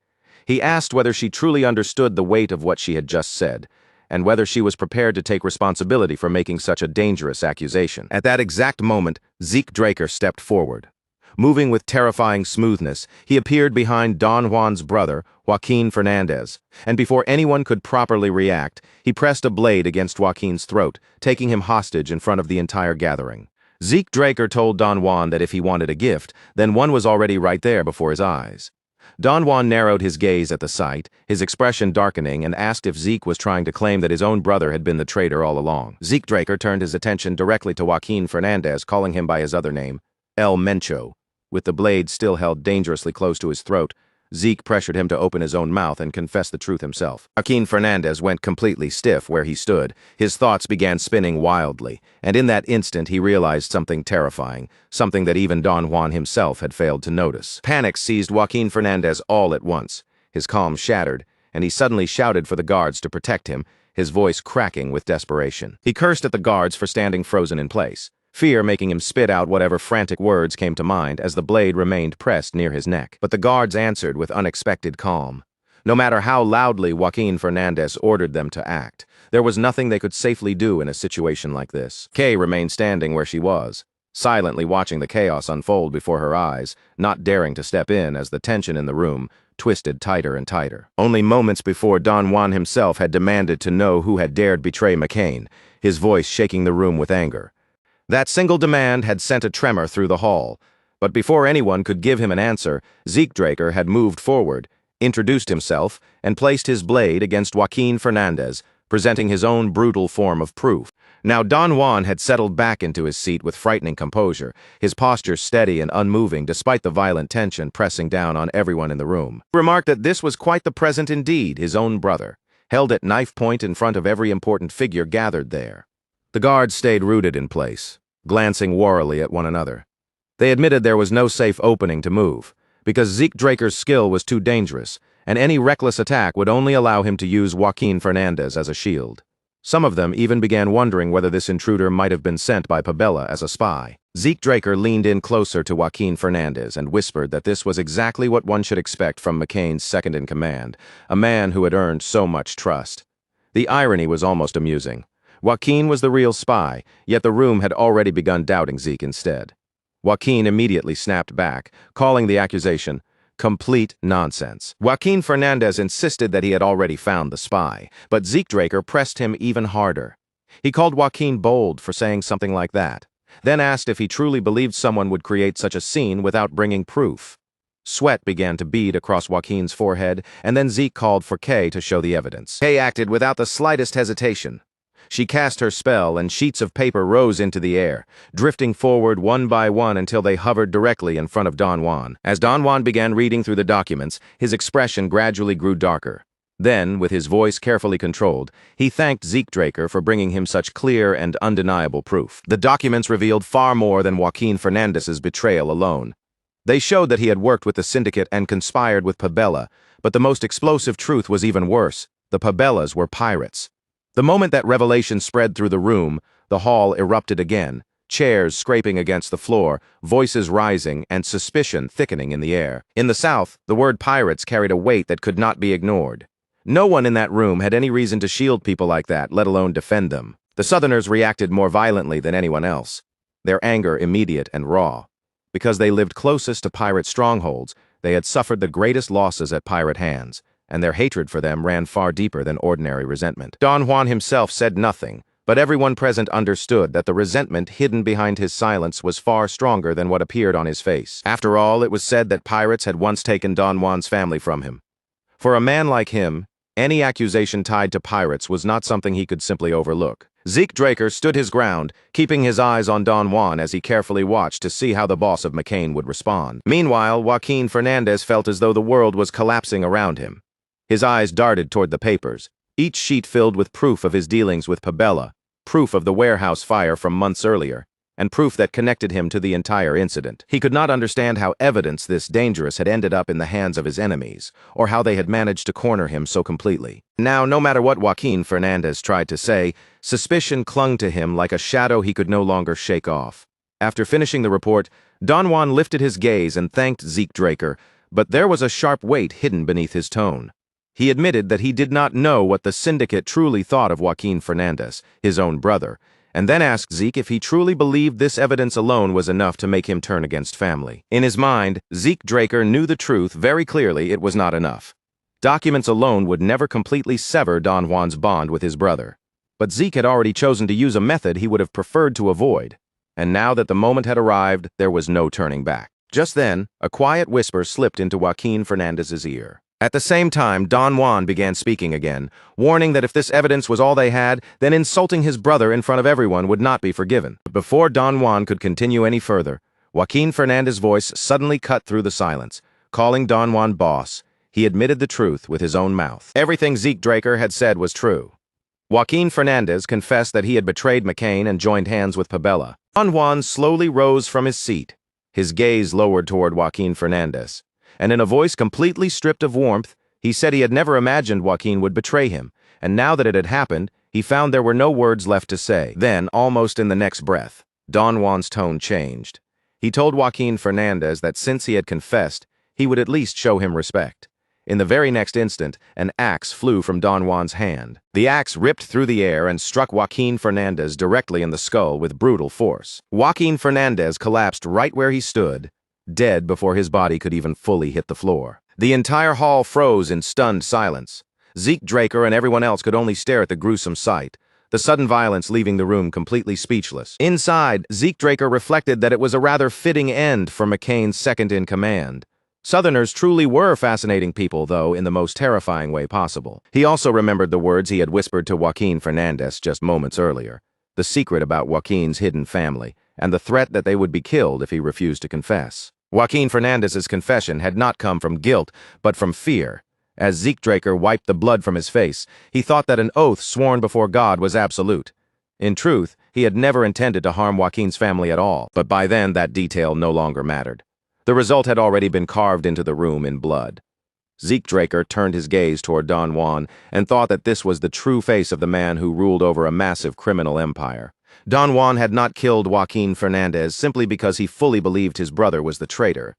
He asked whether she truly understood the weight of what she had just said, and whether she was prepared to take responsibility for making such a dangerous accusation. At that exact moment, Zeke Draker stepped forward. Moving with terrifying smoothness, he appeared behind Don Juan's brother, Joaquin Fernandez, and before anyone could properly react, he pressed a blade against Joaquin's throat, taking him hostage in front of the entire gathering. Zeke Draker told Don Juan that if he wanted a gift, then one was already right there before his eyes. Don Juan narrowed his gaze at the sight, his expression darkening, and asked if Zeke was trying to claim that his own brother had been the traitor all along. Zeke Draker turned his attention directly to Joaquin Fernandez, calling him by his other name, El Mencho. With the blade still held dangerously close to his throat, Zeke pressured him to open his own mouth and confess the truth himself. Joaquin Fernandez went completely stiff where he stood. His thoughts began spinning wildly, and in that instant he realized something terrifying, something that even Don Juan himself had failed to notice. Panic seized Joaquin Fernandez all at once. His calm shattered, and he suddenly shouted for the guards to protect him, his voice cracking with desperation. He cursed at the guards for standing frozen in place, fear making him spit out whatever frantic words came to mind as the blade remained pressed near his neck. But the guards answered with unexpected calm. No matter how loudly Joaquin Fernandez ordered them to act, there was nothing they could safely do in a situation like this. Kay remained standing where she was, silently watching the chaos unfold before her eyes, not daring to step in as the tension in the room twisted tighter and tighter. Only moments before, Don Juan himself had demanded to know who had dared betray McCain, his voice shaking the room with anger. That single demand had sent a tremor through the hall, but before anyone could give him an answer, Zeke Draker had moved forward, introduced himself, and placed his blade against Joaquin Fernandez, presenting his own brutal form of proof. Now Don Juan had settled back into his seat with frightening composure, his posture steady and unmoving despite the violent tension pressing down on everyone in the room. He remarked that this was quite the present indeed, his own brother, held at knife point in front of every important figure gathered there. The guards stayed rooted in place, glancing warily at one another. They admitted there was no safe opening to move, because Zeke Draker's skill was too dangerous, and any reckless attack would only allow him to use Joaquin Fernandez as a shield. Some of them even began wondering whether this intruder might have been sent by Pabella as a spy. Zeke Draker leaned in closer to Joaquin Fernandez and whispered that this was exactly what one should expect from McCain's second-in-command, a man who had earned so much trust. The irony was almost amusing. Joaquin was the real spy, yet the room had already begun doubting Zeke instead. Joaquin immediately snapped back, calling the accusation complete nonsense. Joaquin Fernandez insisted that he had already found the spy, but Zeke Draker pressed him even harder. He called Joaquin bold for saying something like that, then asked if he truly believed someone would create such a scene without bringing proof. Sweat began to bead across Joaquin's forehead, and then Zeke called for Kay to show the evidence. Kay acted without the slightest hesitation. She cast her spell, and sheets of paper rose into the air, drifting forward one by one until they hovered directly in front of Don Juan. As Don Juan began reading through the documents, his expression gradually grew darker. Then, with his voice carefully controlled, he thanked Zeke Draker for bringing him such clear and undeniable proof. The documents revealed far more than Joaquin Fernandez's betrayal alone. They showed that he had worked with the syndicate and conspired with Pabella, but the most explosive truth was even worse. The Pabellas were pirates. The moment that revelation spread through the room, the hall erupted again, chairs scraping against the floor, voices rising, and suspicion thickening in the air. In the South, the word pirates carried a weight that could not be ignored. No one in that room had any reason to shield people like that, let alone defend them. The Southerners reacted more violently than anyone else, their anger immediate and raw. Because they lived closest to pirate strongholds, they had suffered the greatest losses at pirate hands, and their hatred for them ran far deeper than ordinary resentment. Don Juan himself said nothing, but everyone present understood that the resentment hidden behind his silence was far stronger than what appeared on his face. After all, it was said that pirates had once taken Don Juan's family from him. For a man like him, any accusation tied to pirates was not something he could simply overlook. Zeke Draker stood his ground, keeping his eyes on Don Juan as he carefully watched to see how the boss of McCain would respond. Meanwhile, Joaquin Fernandez felt as though the world was collapsing around him. His eyes darted toward the papers, each sheet filled with proof of his dealings with Pabella, proof of the warehouse fire from months earlier, and proof that connected him to the entire incident. He could not understand how evidence this dangerous had ended up in the hands of his enemies, or how they had managed to corner him so completely. Now, no matter what Joaquin Fernandez tried to say, suspicion clung to him like a shadow he could no longer shake off. After finishing the report, Don Juan lifted his gaze and thanked Zeke Draker, but there was a sharp weight hidden beneath his tone. He admitted that he did not know what the syndicate truly thought of Joaquin Fernandez, his own brother, and then asked Zeke if he truly believed this evidence alone was enough to make him turn against family. In his mind, Zeke Draker knew the truth very clearly. It was not enough. Documents alone would never completely sever Don Juan's bond with his brother. But Zeke had already chosen to use a method he would have preferred to avoid, and now that the moment had arrived, there was no turning back. Just then, a quiet whisper slipped into Joaquin Fernandez's ear. At the same time, Don Juan began speaking again, warning that if this evidence was all they had, then insulting his brother in front of everyone would not be forgiven. But before Don Juan could continue any further, Joaquin Fernandez's voice suddenly cut through the silence. Calling Don Juan boss, he admitted the truth with his own mouth. Everything Zeke Draker had said was true. Joaquin Fernandez confessed that he had betrayed McCain and joined hands with Pabella. Don Juan slowly rose from his seat, his gaze lowered toward Joaquin Fernandez, and in a voice completely stripped of warmth, he said he had never imagined Joaquin would betray him, and now that it had happened, he found there were no words left to say. Then, almost in the next breath, Don Juan's tone changed. He told Joaquin Fernandez that since he had confessed, he would at least show him respect. In the very next instant, an axe flew from Don Juan's hand. The axe ripped through the air and struck Joaquin Fernandez directly in the skull with brutal force. Joaquin Fernandez collapsed right where he stood, dead before his body could even fully hit the floor. The entire hall froze in stunned silence. Zeke Draker and everyone else could only stare at the gruesome sight, the sudden violence leaving the room completely speechless. Inside, Zeke Draker reflected that it was a rather fitting end for McCain's second-in-command. Southerners truly were fascinating people, though, in the most terrifying way possible. He also remembered the words he had whispered to Joaquin Fernandez just moments earlier, the secret about Joaquin's hidden family, and the threat that they would be killed if he refused to confess. Joaquin Fernandez's confession had not come from guilt, but from fear. As Zeke Draker wiped the blood from his face, he thought that an oath sworn before God was absolute. In truth, he had never intended to harm Joaquin's family at all, but by then that detail no longer mattered. The result had already been carved into the room in blood. Zeke Draker turned his gaze toward Don Juan and thought that this was the true face of the man who ruled over a massive criminal empire. Don Juan had not killed Joaquin Fernandez simply because he fully believed his brother was the traitor.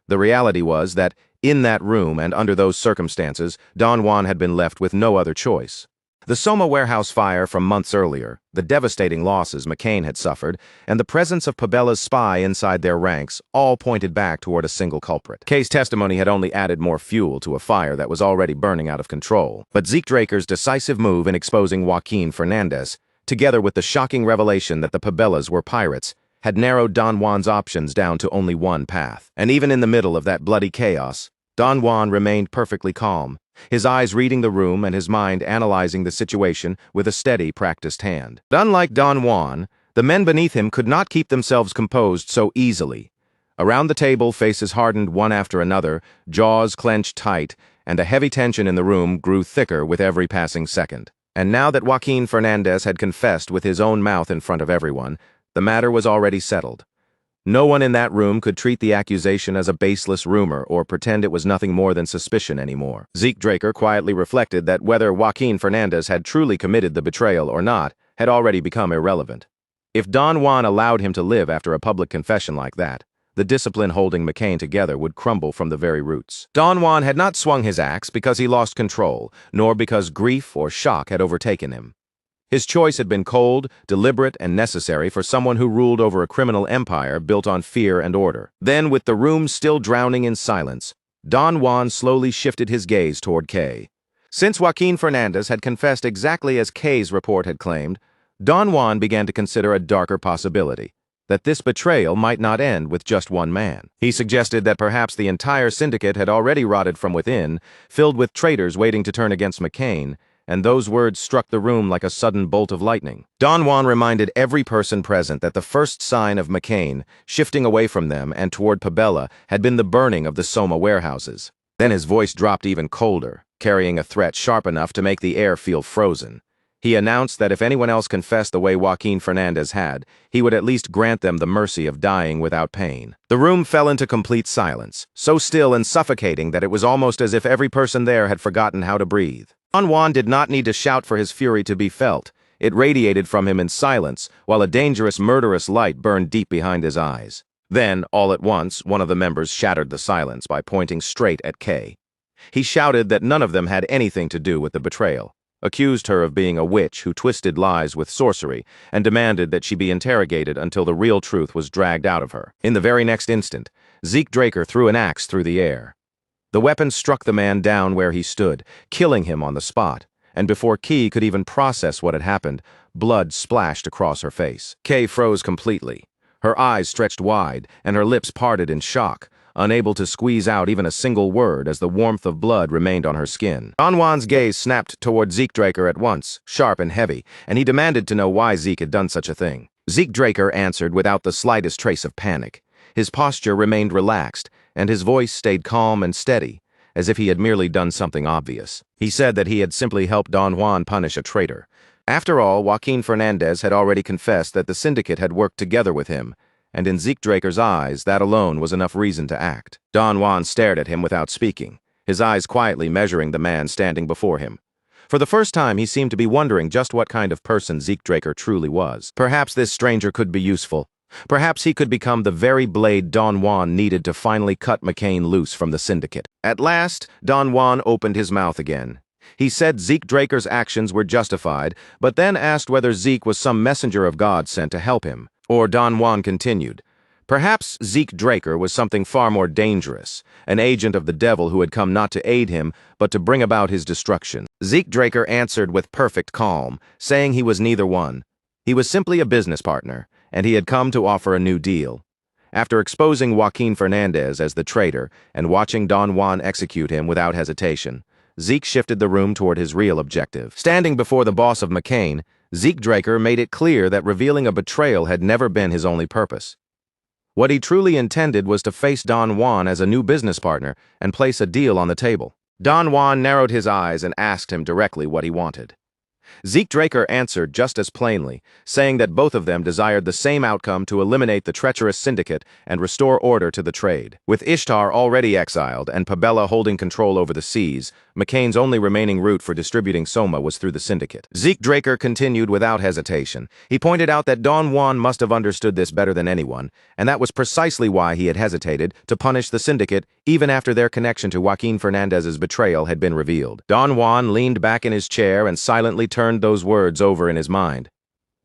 The reality was that, in that room and under those circumstances, Don Juan had been left with no other choice. The Soma warehouse fire from months earlier, the devastating losses McCain had suffered, and the presence of Pabella's spy inside their ranks all pointed back toward a single culprit. Kay's testimony had only added more fuel to a fire that was already burning out of control. But Zeke Draker's decisive move in exposing Joaquin Fernandez, together with the shocking revelation that the Pabellas were pirates, had narrowed Don Juan's options down to only one path. And even in the middle of that bloody chaos, Don Juan remained perfectly calm, his eyes reading the room and his mind analyzing the situation with a steady, practiced hand. But unlike Don Juan, the men beneath him could not keep themselves composed so easily. Around the table, faces hardened one after another, jaws clenched tight, and a heavy tension in the room grew thicker with every passing second. And now that Joaquin Fernandez had confessed with his own mouth in front of everyone, the matter was already settled. No one in that room could treat the accusation as a baseless rumor or pretend it was nothing more than suspicion anymore. Zeke Draker quietly reflected that whether Joaquin Fernandez had truly committed the betrayal or not had already become irrelevant. If Don Juan allowed him to live after a public confession like that, the discipline holding McCain together would crumble from the very roots. Don Juan had not swung his axe because he lost control, nor because grief or shock had overtaken him. His choice had been cold, deliberate, and necessary for someone who ruled over a criminal empire built on fear and order. Then, with the room still drowning in silence, Don Juan slowly shifted his gaze toward Kay. Since Joaquin Fernandez had confessed exactly as Kay's report had claimed, Don Juan began to consider a darker possibility, that this betrayal might not end with just one man. He suggested that perhaps the entire syndicate had already rotted from within, filled with traitors waiting to turn against McCain, and those words struck the room like a sudden bolt of lightning. Don Juan reminded every person present that the first sign of McCain, shifting away from them and toward Pabella, had been the burning of the Soma warehouses. Then his voice dropped even colder, carrying a threat sharp enough to make the air feel frozen. He announced that if anyone else confessed the way Joaquin Fernandez had, he would at least grant them the mercy of dying without pain. The room fell into complete silence, so still and suffocating that it was almost as if every person there had forgotten how to breathe. Don Juan did not need to shout for his fury to be felt. It radiated from him in silence, while a dangerous, murderous light burned deep behind his eyes. Then, all at once, one of the members shattered the silence by pointing straight at Kay. He shouted that none of them had anything to do with the betrayal, accused her of being a witch who twisted lies with sorcery, and demanded that she be interrogated until the real truth was dragged out of her. In the very next instant, Zeke Draker threw an axe through the air. The weapon struck the man down where he stood, killing him on the spot, and before Kay could even process what had happened, blood splashed across her face. Kay froze completely. Her eyes stretched wide, and her lips parted in shock, unable to squeeze out even a single word as the warmth of blood remained on her skin. Don Juan's gaze snapped toward Zeke Draker at once, sharp and heavy, and he demanded to know why Zeke had done such a thing. Zeke Draker answered without the slightest trace of panic. His posture remained relaxed, and his voice stayed calm and steady, as if he had merely done something obvious. He said that he had simply helped Don Juan punish a traitor. After all, Joaquin Fernandez had already confessed that the syndicate had worked together with him, and in Zeke Draker's eyes, that alone was enough reason to act. Don Juan stared at him without speaking, his eyes quietly measuring the man standing before him. For the first time, he seemed to be wondering just what kind of person Zeke Draker truly was. Perhaps this stranger could be useful. Perhaps he could become the very blade Don Juan needed to finally cut McCain loose from the syndicate. At last, Don Juan opened his mouth again. He said Zeke Draker's actions were justified, but then asked whether Zeke was some messenger of God sent to help him. Or Don Juan continued, perhaps Zeke Draker was something far more dangerous, an agent of the devil who had come not to aid him, but to bring about his destruction. Zeke Draker answered with perfect calm, saying he was neither one. He was simply a business partner, and he had come to offer a new deal. After exposing Joaquin Fernandez as the traitor and watching Don Juan execute him without hesitation, Zeke shifted the room toward his real objective. Standing before the boss of McCain, Zeke Draker made it clear that revealing a betrayal had never been his only purpose. What he truly intended was to face Don Juan as a new business partner and place a deal on the table. Don Juan narrowed his eyes and asked him directly what he wanted. Zeke Draker answered just as plainly, saying that both of them desired the same outcome to eliminate the treacherous syndicate and restore order to the trade. With Ishtar already exiled and Pabella holding control over the seas, McCain's only remaining route for distributing Soma was through the syndicate. Zeke Draker continued without hesitation. He pointed out that Don Juan must have understood this better than anyone, and that was precisely why he had hesitated to punish the syndicate even after their connection to Joaquin Fernandez's betrayal had been revealed. Don Juan leaned back in his chair and silently turned those words over in his mind.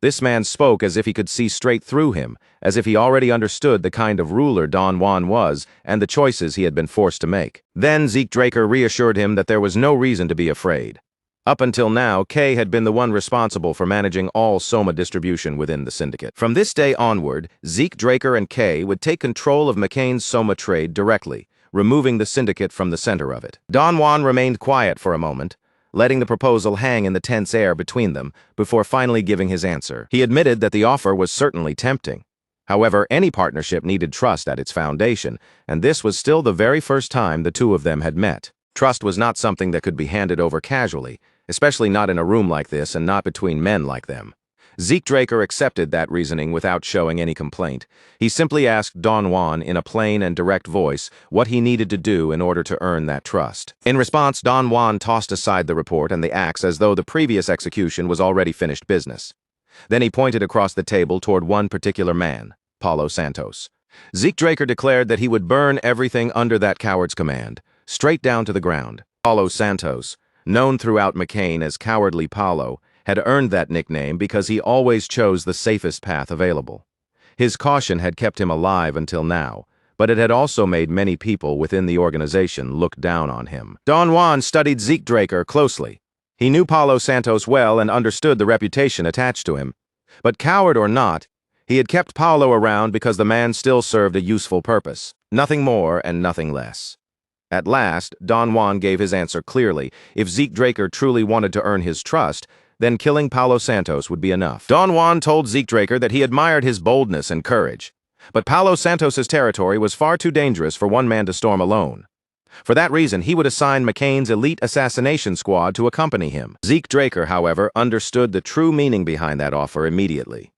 This man spoke as if he could see straight through him, as if he already understood the kind of ruler Don Juan was and the choices he had been forced to make. Then Zeke Draker reassured him that there was no reason to be afraid. Up until now, Kay had been the one responsible for managing all Soma distribution within the syndicate. From this day onward, Zeke Draker and Kay would take control of McCain's Soma trade directly, removing the syndicate from the center of it. Don Juan remained quiet for a moment, letting the proposal hang in the tense air between them before finally giving his answer. He admitted that the offer was certainly tempting. However, any partnership needed trust at its foundation, and this was still the very first time the two of them had met. Trust was not something that could be handed over casually, especially not in a room like this and not between men like them. Zeke Draker accepted that reasoning without showing any complaint. He simply asked Don Juan in a plain and direct voice what he needed to do in order to earn that trust. In response, Don Juan tossed aside the report and the axe as though the previous execution was already finished business. Then he pointed across the table toward one particular man, Paulo Santos. Zeke Draker declared that he would burn everything under that coward's command, straight down to the ground. Paulo Santos, known throughout McCain as Cowardly Paulo, had earned that nickname because he always chose the safest path available. His caution had kept him alive until now, but it had also made many people within the organization look down on him. Don Juan studied Zeke Draker closely. He knew Paulo Santos well and understood the reputation attached to him. But coward or not, he had kept Paulo around because the man still served a useful purpose. Nothing more and nothing less. At last, Don Juan gave his answer clearly. If Zeke Draker truly wanted to earn his trust, then killing Paulo Santos would be enough. Don Juan told Zeke Draker that he admired his boldness and courage, but Paulo Santos's territory was far too dangerous for one man to storm alone. For that reason, he would assign McCain's elite assassination squad to accompany him. Zeke Draker, however, understood the true meaning behind that offer immediately.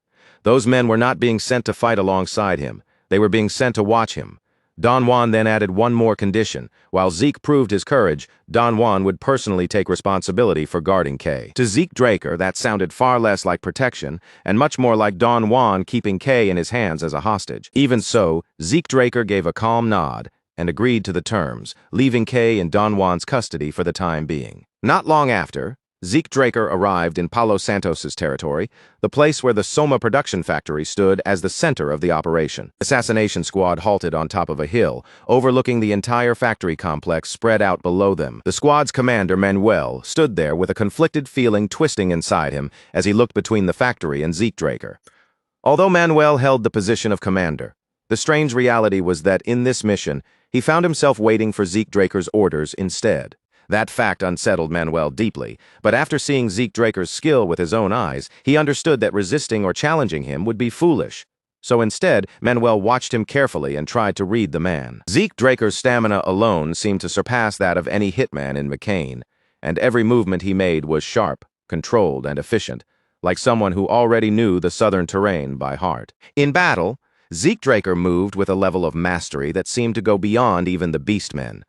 Those men were not being sent to fight alongside him. They were being sent to watch him. Don Juan then added one more condition. While Zeke proved his courage, Don Juan would personally take responsibility for guarding Kay. To Zeke Draker, that sounded far less like protection and much more like Don Juan keeping Kay in his hands as a hostage. Even so, Zeke Draker gave a calm nod and agreed to the terms, leaving Kay in Don Juan's custody for the time being. Not long after, Zeke Draker arrived in Paulo Santos's territory, the place where the Soma production factory stood as the center of the operation. The assassination squad halted on top of a hill, overlooking the entire factory complex spread out below them. The squad's commander, Manuel, stood there with a conflicted feeling twisting inside him as he looked between the factory and Zeke Draker. Although Manuel held the position of commander, the strange reality was that in this mission, he found himself waiting for Zeke Draker's orders instead. That fact unsettled Manuel deeply, but after seeing Zeke Draker's skill with his own eyes, he understood that resisting or challenging him would be foolish. So instead, Manuel watched him carefully and tried to read the man. Zeke Draker's stamina alone seemed to surpass that of any hitman in McCain, and every movement he made was sharp, controlled, and efficient, like someone who already knew the southern terrain by heart. In battle, Zeke Draker moved with a level of mastery that seemed to go beyond even the beastmen.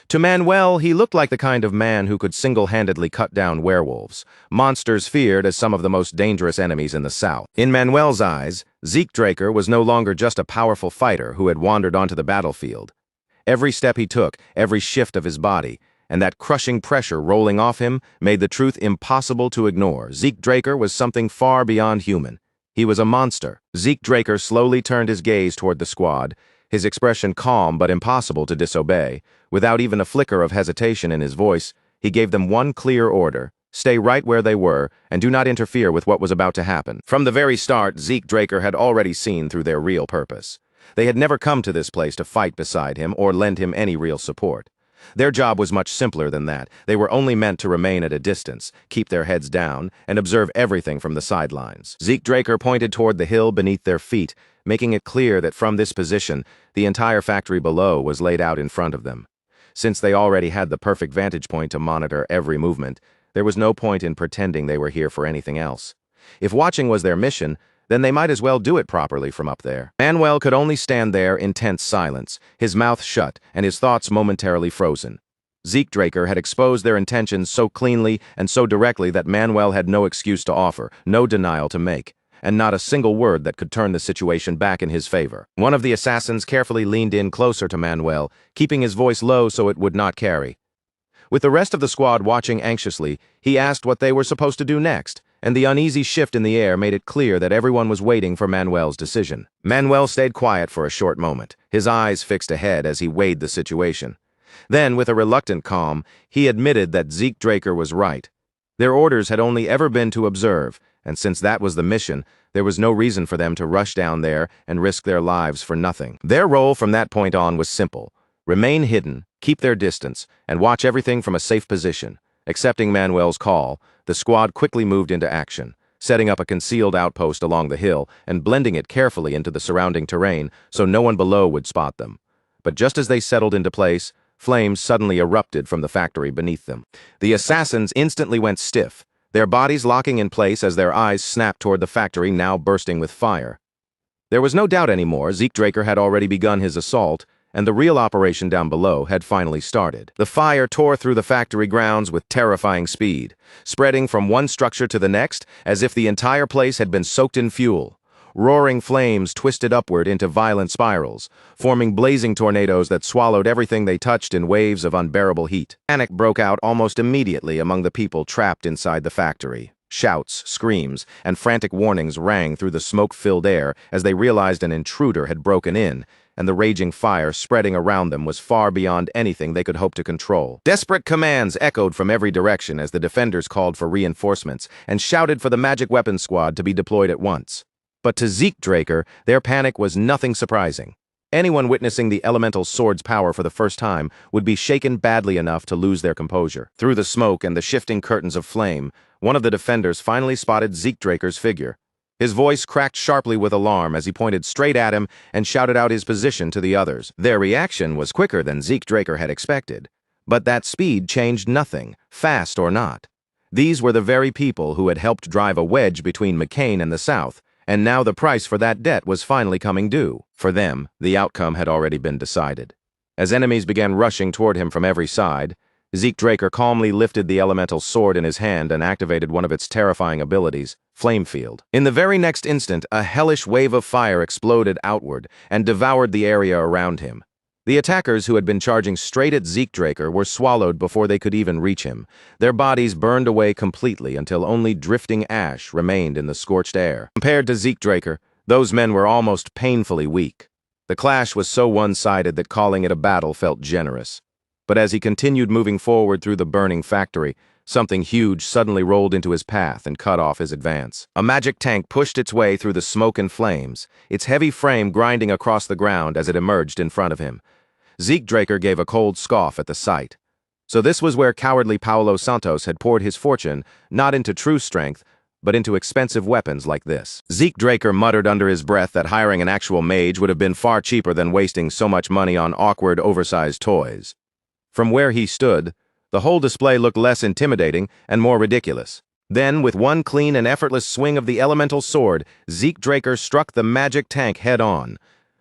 To Manuel, he looked like the kind of man who could single-handedly cut down werewolves, monsters feared as some of the most dangerous enemies in the South. In Manuel's eyes, Zeke Draker was no longer just a powerful fighter who had wandered onto the battlefield. Every step he took, every shift of his body, and that crushing pressure rolling off him made the truth impossible to ignore. Zeke Draker was something far beyond human. He was a monster. Zeke Draker slowly turned his gaze toward the squad, his expression calm but impossible to disobey. Without even a flicker of hesitation in his voice, he gave them one clear order: stay right where they were and do not interfere with what was about to happen. From the very start, Zeke Draker had already seen through their real purpose. They had never come to this place to fight beside him or lend him any real support. Their job was much simpler than that. They were only meant to remain at a distance, keep their heads down, and observe everything from the sidelines. Zeke Draker pointed toward the hill beneath their feet, making it clear that from this position, the entire factory below was laid out in front of them. Since they already had the perfect vantage point to monitor every movement, there was no point in pretending they were here for anything else. If watching was their mission, then they might as well do it properly from up there. Manuel could only stand there in tense silence, his mouth shut and his thoughts momentarily frozen. Zeke Draker had exposed their intentions so cleanly and so directly that Manuel had no excuse to offer, no denial to make, and not a single word that could turn the situation back in his favor. One of the assassins carefully leaned in closer to Manuel, keeping his voice low so it would not carry. With the rest of the squad watching anxiously, he asked what they were supposed to do next, and the uneasy shift in the air made it clear that everyone was waiting for Manuel's decision. Manuel stayed quiet for a short moment, his eyes fixed ahead as he weighed the situation. Then, with a reluctant calm, he admitted that Zeke Draker was right. Their orders had only ever been to observe, and since that was the mission, there was no reason for them to rush down there and risk their lives for nothing. Their role from that point on was simple: remain hidden, keep their distance, and watch everything from a safe position. Accepting Manuel's call, the squad quickly moved into action, setting up a concealed outpost along the hill and blending it carefully into the surrounding terrain so no one below would spot them. But just as they settled into place, flames suddenly erupted from the factory beneath them. The assassins instantly went stiff, their bodies locking in place as their eyes snapped toward the factory now bursting with fire. There was no doubt anymore. Zeke Draker had already begun his assault, and the real operation down below had finally started. The fire tore through the factory grounds with terrifying speed, spreading from one structure to the next as if the entire place had been soaked in fuel. Roaring flames twisted upward into violent spirals, forming blazing tornadoes that swallowed everything they touched in waves of unbearable heat. Panic broke out almost immediately among the people trapped inside the factory. Shouts, screams, and frantic warnings rang through the smoke-filled air as they realized an intruder had broken in, and the raging fire spreading around them was far beyond anything they could hope to control. Desperate commands echoed from every direction as the defenders called for reinforcements and shouted for the magic weapons squad to be deployed at once. But to Zeke Draker, their panic was nothing surprising. Anyone witnessing the elemental sword's power for the first time would be shaken badly enough to lose their composure. Through the smoke and the shifting curtains of flame, one of the defenders finally spotted Zeke Draker's figure. His voice cracked sharply with alarm as he pointed straight at him and shouted out his position to the others. Their reaction was quicker than Zeke Draker had expected. But that speed changed nothing, fast or not. These were the very people who had helped drive a wedge between McCain and the South, and now the price for that debt was finally coming due. For them, the outcome had already been decided. As enemies began rushing toward him from every side, Zeke Draker calmly lifted the elemental sword in his hand and activated one of its terrifying abilities, Flame Field. In the very next instant, a hellish wave of fire exploded outward and devoured the area around him. The attackers who had been charging straight at Zeke Draker were swallowed before they could even reach him. Their bodies burned away completely until only drifting ash remained in the scorched air. Compared to Zeke Draker, those men were almost painfully weak. The clash was so one-sided that calling it a battle felt generous. But as he continued moving forward through the burning factory, something huge suddenly rolled into his path and cut off his advance. A magic tank pushed its way through the smoke and flames, its heavy frame grinding across the ground as it emerged in front of him. Zeke Draker gave a cold scoff at the sight. So this was where cowardly Paulo Santos had poured his fortune, not into true strength, but into expensive weapons like this. Zeke Draker muttered under his breath that hiring an actual mage would have been far cheaper than wasting so much money on awkward, oversized toys. From where he stood, the whole display looked less intimidating and more ridiculous. Then, with one clean and effortless swing of the elemental sword, Zeke Draker struck the magic tank head-on.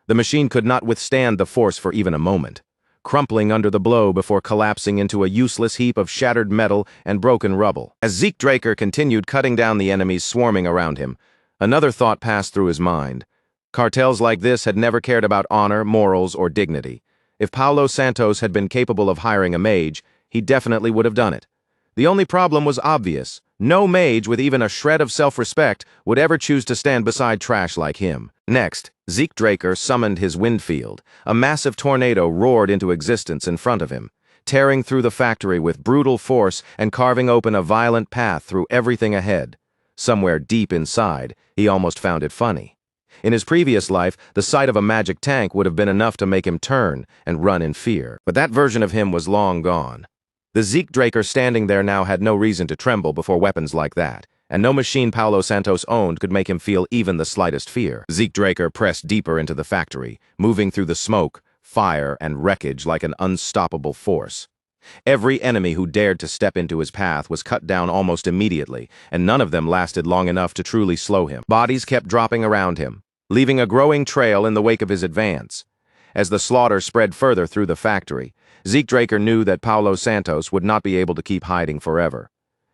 The machine could not withstand the force for even a moment, crumpling under the blow before collapsing into a useless heap of shattered metal and broken rubble. As Zeke Draker continued cutting down the enemies swarming around him, another thought passed through his mind. Cartels like this had never cared about honor, morals, or dignity. If Paulo Santos had been capable of hiring a mage, he definitely would have done it. The only problem was obvious. No mage with even a shred of self-respect would ever choose to stand beside trash like him. Next, Zeke Draker summoned his wind field. A massive tornado roared into existence in front of him, tearing through the factory with brutal force and carving open a violent path through everything ahead. Somewhere deep inside, he almost found it funny. In his previous life, the sight of a magic tank would have been enough to make him turn and run in fear. But that version of him was long gone. The Zeke Draker standing there now had no reason to tremble before weapons like that, and no machine Paulo Santos owned could make him feel even the slightest fear. Zeke Draker pressed deeper into the factory, moving through the smoke, fire, and wreckage like an unstoppable force. Every enemy who dared to step into his path was cut down almost immediately, and none of them lasted long enough to truly slow him. Bodies kept dropping around him, leaving a growing trail in the wake of his advance. As the slaughter spread further through the factory, Zeke Draker knew that Paulo Santos would not be able to keep hiding forever.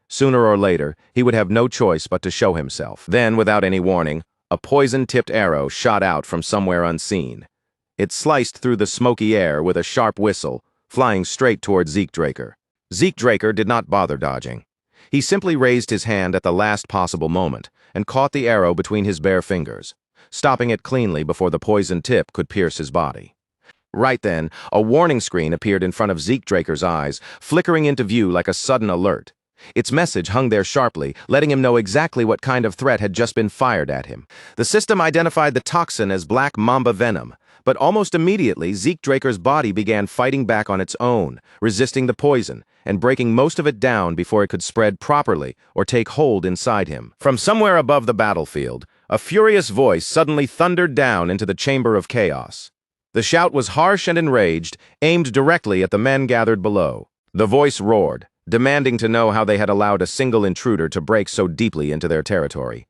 Sooner or later, he would have no choice but to show himself. Then, without any warning, a poison-tipped arrow shot out from somewhere unseen. It sliced through the smoky air with a sharp whistle, flying straight toward Zeke Draker. Zeke Draker did not bother dodging. He simply raised his hand at the last possible moment and caught the arrow between his bare fingers, stopping it cleanly before the poison tip could pierce his body. Right then, a warning screen appeared in front of Zeke Draker's eyes, flickering into view like a sudden alert. Its message hung there sharply, letting him know exactly what kind of threat had just been fired at him. The system identified the toxin as black mamba venom, but almost immediately Zeke Draker's body began fighting back on its own, resisting the poison, and breaking most of it down before it could spread properly or take hold inside him. From somewhere above the battlefield, a furious voice suddenly thundered down into the chamber of chaos. The shout was harsh and enraged, aimed directly at the men gathered below. The voice roared, demanding to know how they had allowed a single intruder to break so deeply into their territory.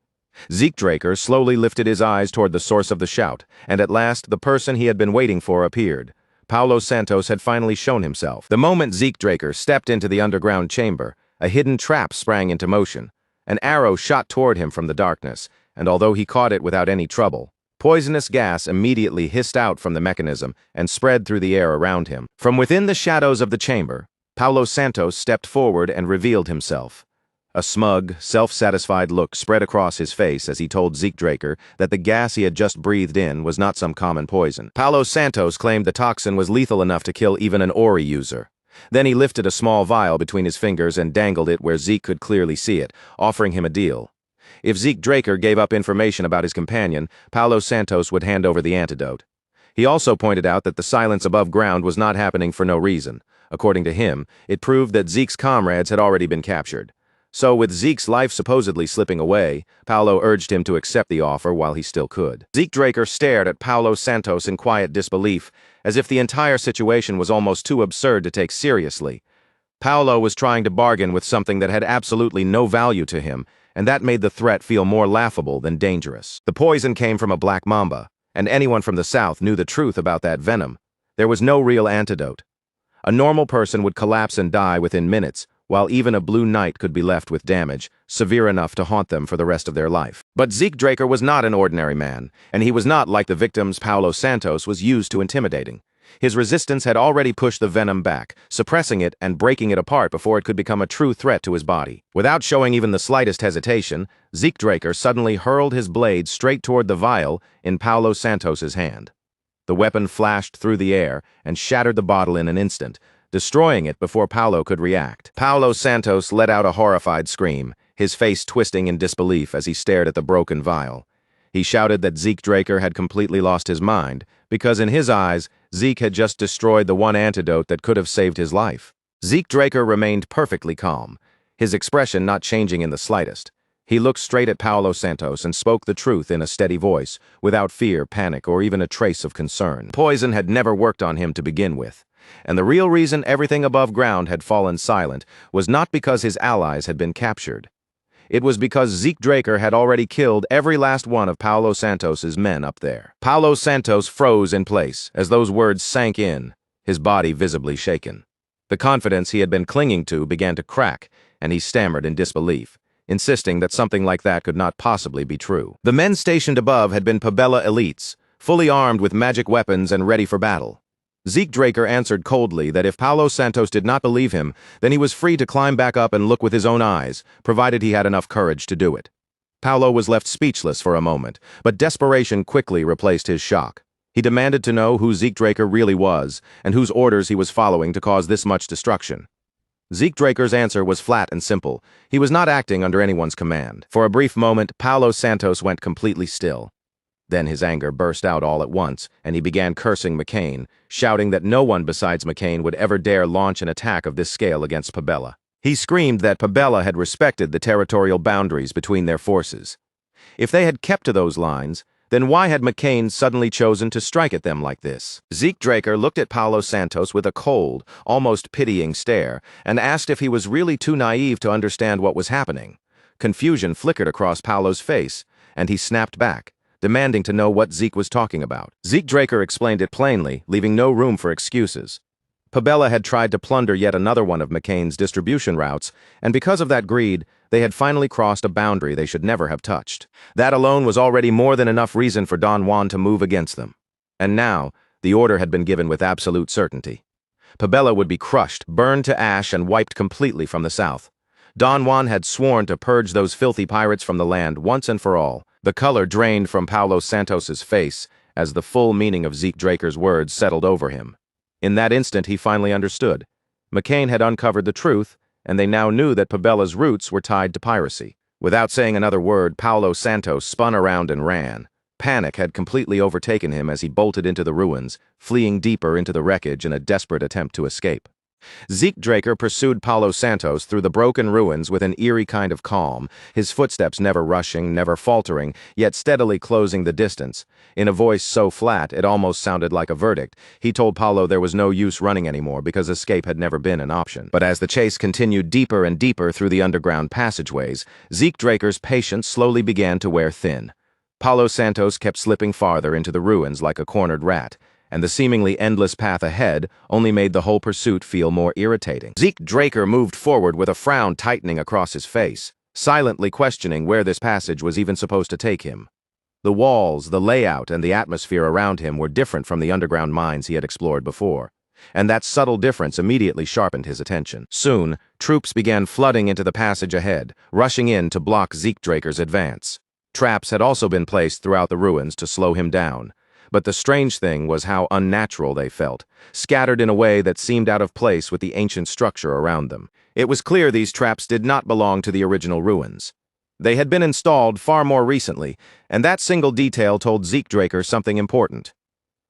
Zeke Draker slowly lifted his eyes toward the source of the shout, and at last the person he had been waiting for appeared. Paulo Santos had finally shown himself. The moment Zeke Draker stepped into the underground chamber, a hidden trap sprang into motion. An arrow shot toward him from the darkness, and although he caught it without any trouble, poisonous gas immediately hissed out from the mechanism and spread through the air around him. From within the shadows of the chamber, Paulo Santos stepped forward and revealed himself. A smug, self-satisfied look spread across his face as he told Zeke Draker that the gas he had just breathed in was not some common poison. Paulo Santos claimed the toxin was lethal enough to kill even an Ori user. Then he lifted a small vial between his fingers and dangled it where Zeke could clearly see it, offering him a deal. If Zeke Draker gave up information about his companion, Paulo Santos would hand over the antidote. He also pointed out that the silence above ground was not happening for no reason. According to him, it proved that Zeke's comrades had already been captured. So, with Zeke's life supposedly slipping away, Paulo urged him to accept the offer while he still could. Zeke Draker stared at Paulo Santos in quiet disbelief, as if the entire situation was almost too absurd to take seriously. Paulo was trying to bargain with something that had absolutely no value to him, and that made the threat feel more laughable than dangerous. The poison came from a black mamba, and anyone from the south knew the truth about that venom. There was no real antidote. A normal person would collapse and die within minutes, while even a blue knight could be left with damage, severe enough to haunt them for the rest of their life. But Zeke Draker was not an ordinary man, and he was not like the victims Paulo Santos was used to intimidating. His resistance had already pushed the venom back, suppressing it and breaking it apart before it could become a true threat to his body. Without showing even the slightest hesitation, Zeke Draker suddenly hurled his blade straight toward the vial in Paulo Santos's hand. The weapon flashed through the air and shattered the bottle in an instant, destroying it before Paulo could react. Paulo Santos let out a horrified scream, his face twisting in disbelief as he stared at the broken vial. He shouted that Zeke Draker had completely lost his mind, because in his eyes, Zeke had just destroyed the one antidote that could have saved his life. Zeke Draker remained perfectly calm, his expression not changing in the slightest. He looked straight at Paulo Santos and spoke the truth in a steady voice, without fear, panic, or even a trace of concern. Poison had never worked on him to begin with, and the real reason everything above ground had fallen silent was not because his allies had been captured. It was because Zeke Draker had already killed every last one of Paulo Santos's men up there. Paulo Santos froze in place as those words sank in, his body visibly shaken. The confidence he had been clinging to began to crack, and he stammered in disbelief, insisting that something like that could not possibly be true. The men stationed above had been Pabella elites, fully armed with magic weapons and ready for battle. Zeke Draker answered coldly that if Paulo Santos did not believe him, then he was free to climb back up and look with his own eyes, provided he had enough courage to do it. Paulo was left speechless for a moment, but desperation quickly replaced his shock. He demanded to know who Zeke Draker really was, and whose orders he was following to cause this much destruction. Zeke Draker's answer was flat and simple. He was not acting under anyone's command. For a brief moment, Paulo Santos went completely still. Then his anger burst out all at once, and he began cursing McCain, shouting that no one besides McCain would ever dare launch an attack of this scale against Pabella. He screamed that Pabella had respected the territorial boundaries between their forces. If they had kept to those lines, then why had McCain suddenly chosen to strike at them like this? Zeke Draker looked at Paulo Santos with a cold, almost pitying stare, and asked if he was really too naive to understand what was happening. Confusion flickered across Paulo's face, and he snapped back, demanding to know what Zeke was talking about. Zeke Draker explained it plainly, leaving no room for excuses. Pabella had tried to plunder yet another one of McCain's distribution routes, and because of that greed, they had finally crossed a boundary they should never have touched. That alone was already more than enough reason for Don Juan to move against them. And now, the order had been given with absolute certainty. Pabella would be crushed, burned to ash, and wiped completely from the south. Don Juan had sworn to purge those filthy pirates from the land once and for all. The color drained from Paulo Santos's face as the full meaning of Zeke Draker's words settled over him. In that instant, he finally understood. McCain had uncovered the truth, and they now knew that Pabella's roots were tied to piracy. Without saying another word, Paulo Santos spun around and ran. Panic had completely overtaken him as he bolted into the ruins, fleeing deeper into the wreckage in a desperate attempt to escape. Zeke Draker pursued Paulo Santos through the broken ruins with an eerie kind of calm, his footsteps never rushing, never faltering, yet steadily closing the distance. In a voice so flat it almost sounded like a verdict, he told Paulo there was no use running anymore because escape had never been an option. But as the chase continued deeper and deeper through the underground passageways, Zeke Draker's patience slowly began to wear thin. Paulo Santos kept slipping farther into the ruins like a cornered rat, and the seemingly endless path ahead only made the whole pursuit feel more irritating. Zeke Draker moved forward with a frown tightening across his face, silently questioning where this passage was even supposed to take him. The walls, the layout, and the atmosphere around him were different from the underground mines he had explored before, and that subtle difference immediately sharpened his attention. Soon, troops began flooding into the passage ahead, rushing in to block Zeke Draker's advance. Traps had also been placed throughout the ruins to slow him down. But the strange thing was how unnatural they felt, scattered in a way that seemed out of place with the ancient structure around them. It was clear these traps did not belong to the original ruins. They had been installed far more recently, and that single detail told Zeke Draker something important.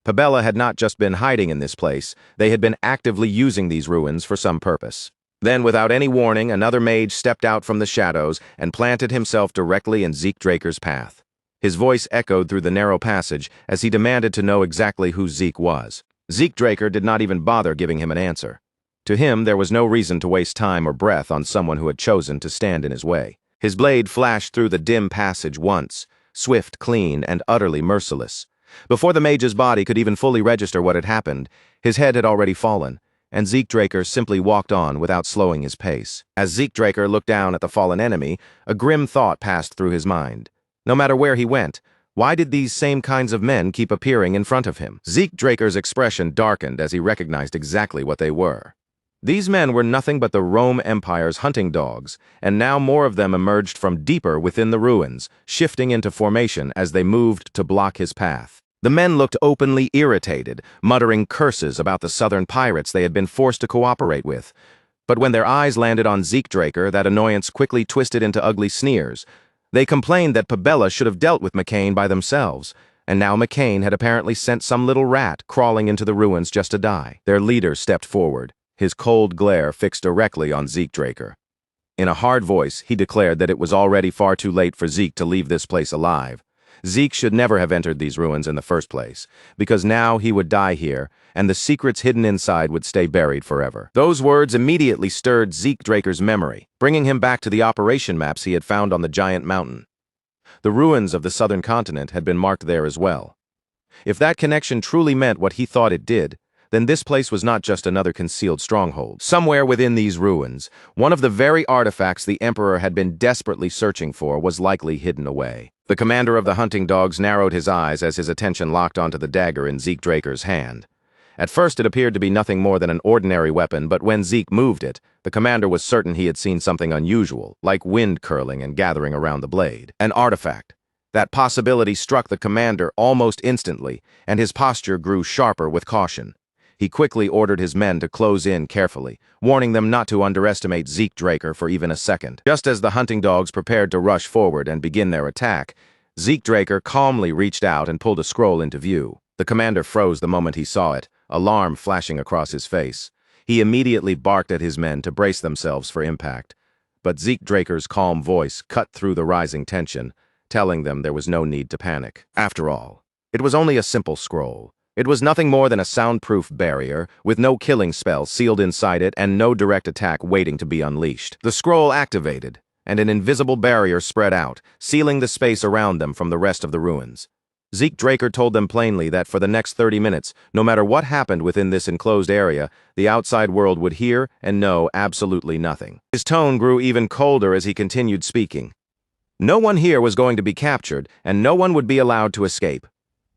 Pabella had not just been hiding in this place, they had been actively using these ruins for some purpose. Then, without any warning, another mage stepped out from the shadows and planted himself directly in Zeke Draker's path. His voice echoed through the narrow passage as he demanded to know exactly who Zeke was. Zeke Draker did not even bother giving him an answer. To him, there was no reason to waste time or breath on someone who had chosen to stand in his way. His blade flashed through the dim passage once, swift, clean, and utterly merciless. Before the mage's body could even fully register what had happened, his head had already fallen, and Zeke Draker simply walked on without slowing his pace. As Zeke Draker looked down at the fallen enemy, a grim thought passed through his mind. No matter where he went, why did these same kinds of men keep appearing in front of him? Zeke Draker's expression darkened as he recognized exactly what they were. These men were nothing but the Rome Empire's hunting dogs, and now more of them emerged from deeper within the ruins, shifting into formation as they moved to block his path. The men looked openly irritated, muttering curses about the southern pirates they had been forced to cooperate with. But when their eyes landed on Zeke Draker, that annoyance quickly twisted into ugly sneers. They complained that Pabella should have dealt with McCain by themselves, and now McCain had apparently sent some little rat crawling into the ruins just to die. Their leader stepped forward, his cold glare fixed directly on Zeke Draker. In a hard voice, he declared that it was already far too late for Zeke to leave this place alive. Zeke should never have entered these ruins in the first place, because now he would die here, and the secrets hidden inside would stay buried forever. Those words immediately stirred Zeke Draker's memory, bringing him back to the operation maps he had found on the giant mountain. The ruins of the southern continent had been marked there as well. If that connection truly meant what he thought it did, then this place was not just another concealed stronghold. Somewhere within these ruins, one of the very artifacts the Emperor had been desperately searching for was likely hidden away. The commander of the hunting dogs narrowed his eyes as his attention locked onto the dagger in Zeke Draker's hand. At first it appeared to be nothing more than an ordinary weapon, but when Zeke moved it, the commander was certain he had seen something unusual, like wind curling and gathering around the blade. An artifact. That possibility struck the commander almost instantly, and his posture grew sharper with caution. He quickly ordered his men to close in carefully, warning them not to underestimate Zeke Draker for even a second. Just as the hunting dogs prepared to rush forward and begin their attack, Zeke Draker calmly reached out and pulled a scroll into view. The commander froze the moment he saw it, alarm flashing across his face. He immediately barked at his men to brace themselves for impact. But Zeke Draker's calm voice cut through the rising tension, telling them there was no need to panic. After all, it was only a simple scroll. It was nothing more than a soundproof barrier, with no killing spell sealed inside it and no direct attack waiting to be unleashed. The scroll activated, and an invisible barrier spread out, sealing the space around them from the rest of the ruins. Zeke Draker told them plainly that for the next 30 minutes, no matter what happened within this enclosed area, the outside world would hear and know absolutely nothing. His tone grew even colder as he continued speaking. No one here was going to be captured, and no one would be allowed to escape.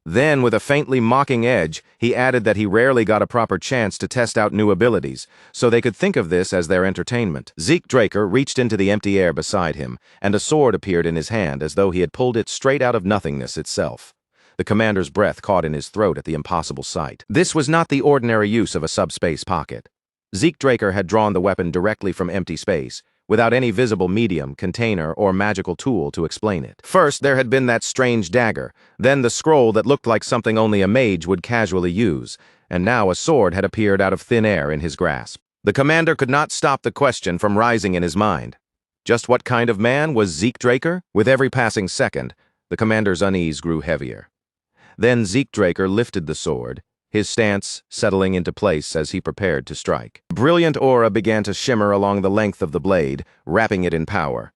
Then, with a faintly mocking edge, he added that he rarely got a proper chance to test out new abilities, so they could think of this as their entertainment. Zeke Draker reached into the empty air beside him, and a sword appeared in his hand as though he had pulled it straight out of nothingness itself. The commander's breath caught in his throat at the impossible sight. This was not the ordinary use of a subspace pocket. Zeke Draker had drawn the weapon directly from empty space, without any visible medium, container, or magical tool to explain it. First, there had been that strange dagger, then the scroll that looked like something only a mage would casually use, and now a sword had appeared out of thin air in his grasp. The commander could not stop the question from rising in his mind. Just what kind of man was Zeke Draker? With every passing second, the commander's unease grew heavier. Then Zeke Draker lifted the sword, his stance settling into place as he prepared to strike. Brilliant aura began to shimmer along the length of the blade, wrapping it in power.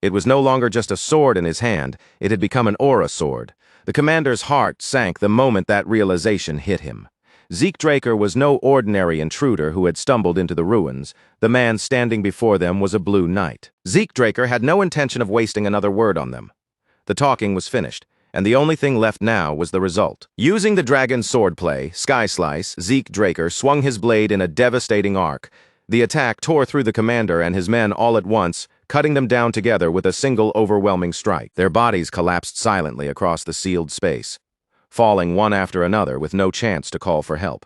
It was no longer just a sword in his hand, it had become an aura sword. The commander's heart sank the moment that realization hit him. Zeke Draker was no ordinary intruder who had stumbled into the ruins. The man standing before them was a blue knight. Zeke Draker had no intention of wasting another word on them. The talking was finished, and the only thing left now was the result. Using the dragon's swordplay, Sky Slice, Zeke Draker swung his blade in a devastating arc. The attack tore through the commander and his men all at once, cutting them down together with a single overwhelming strike. Their bodies collapsed silently across the sealed space, falling one after another with no chance to call for help.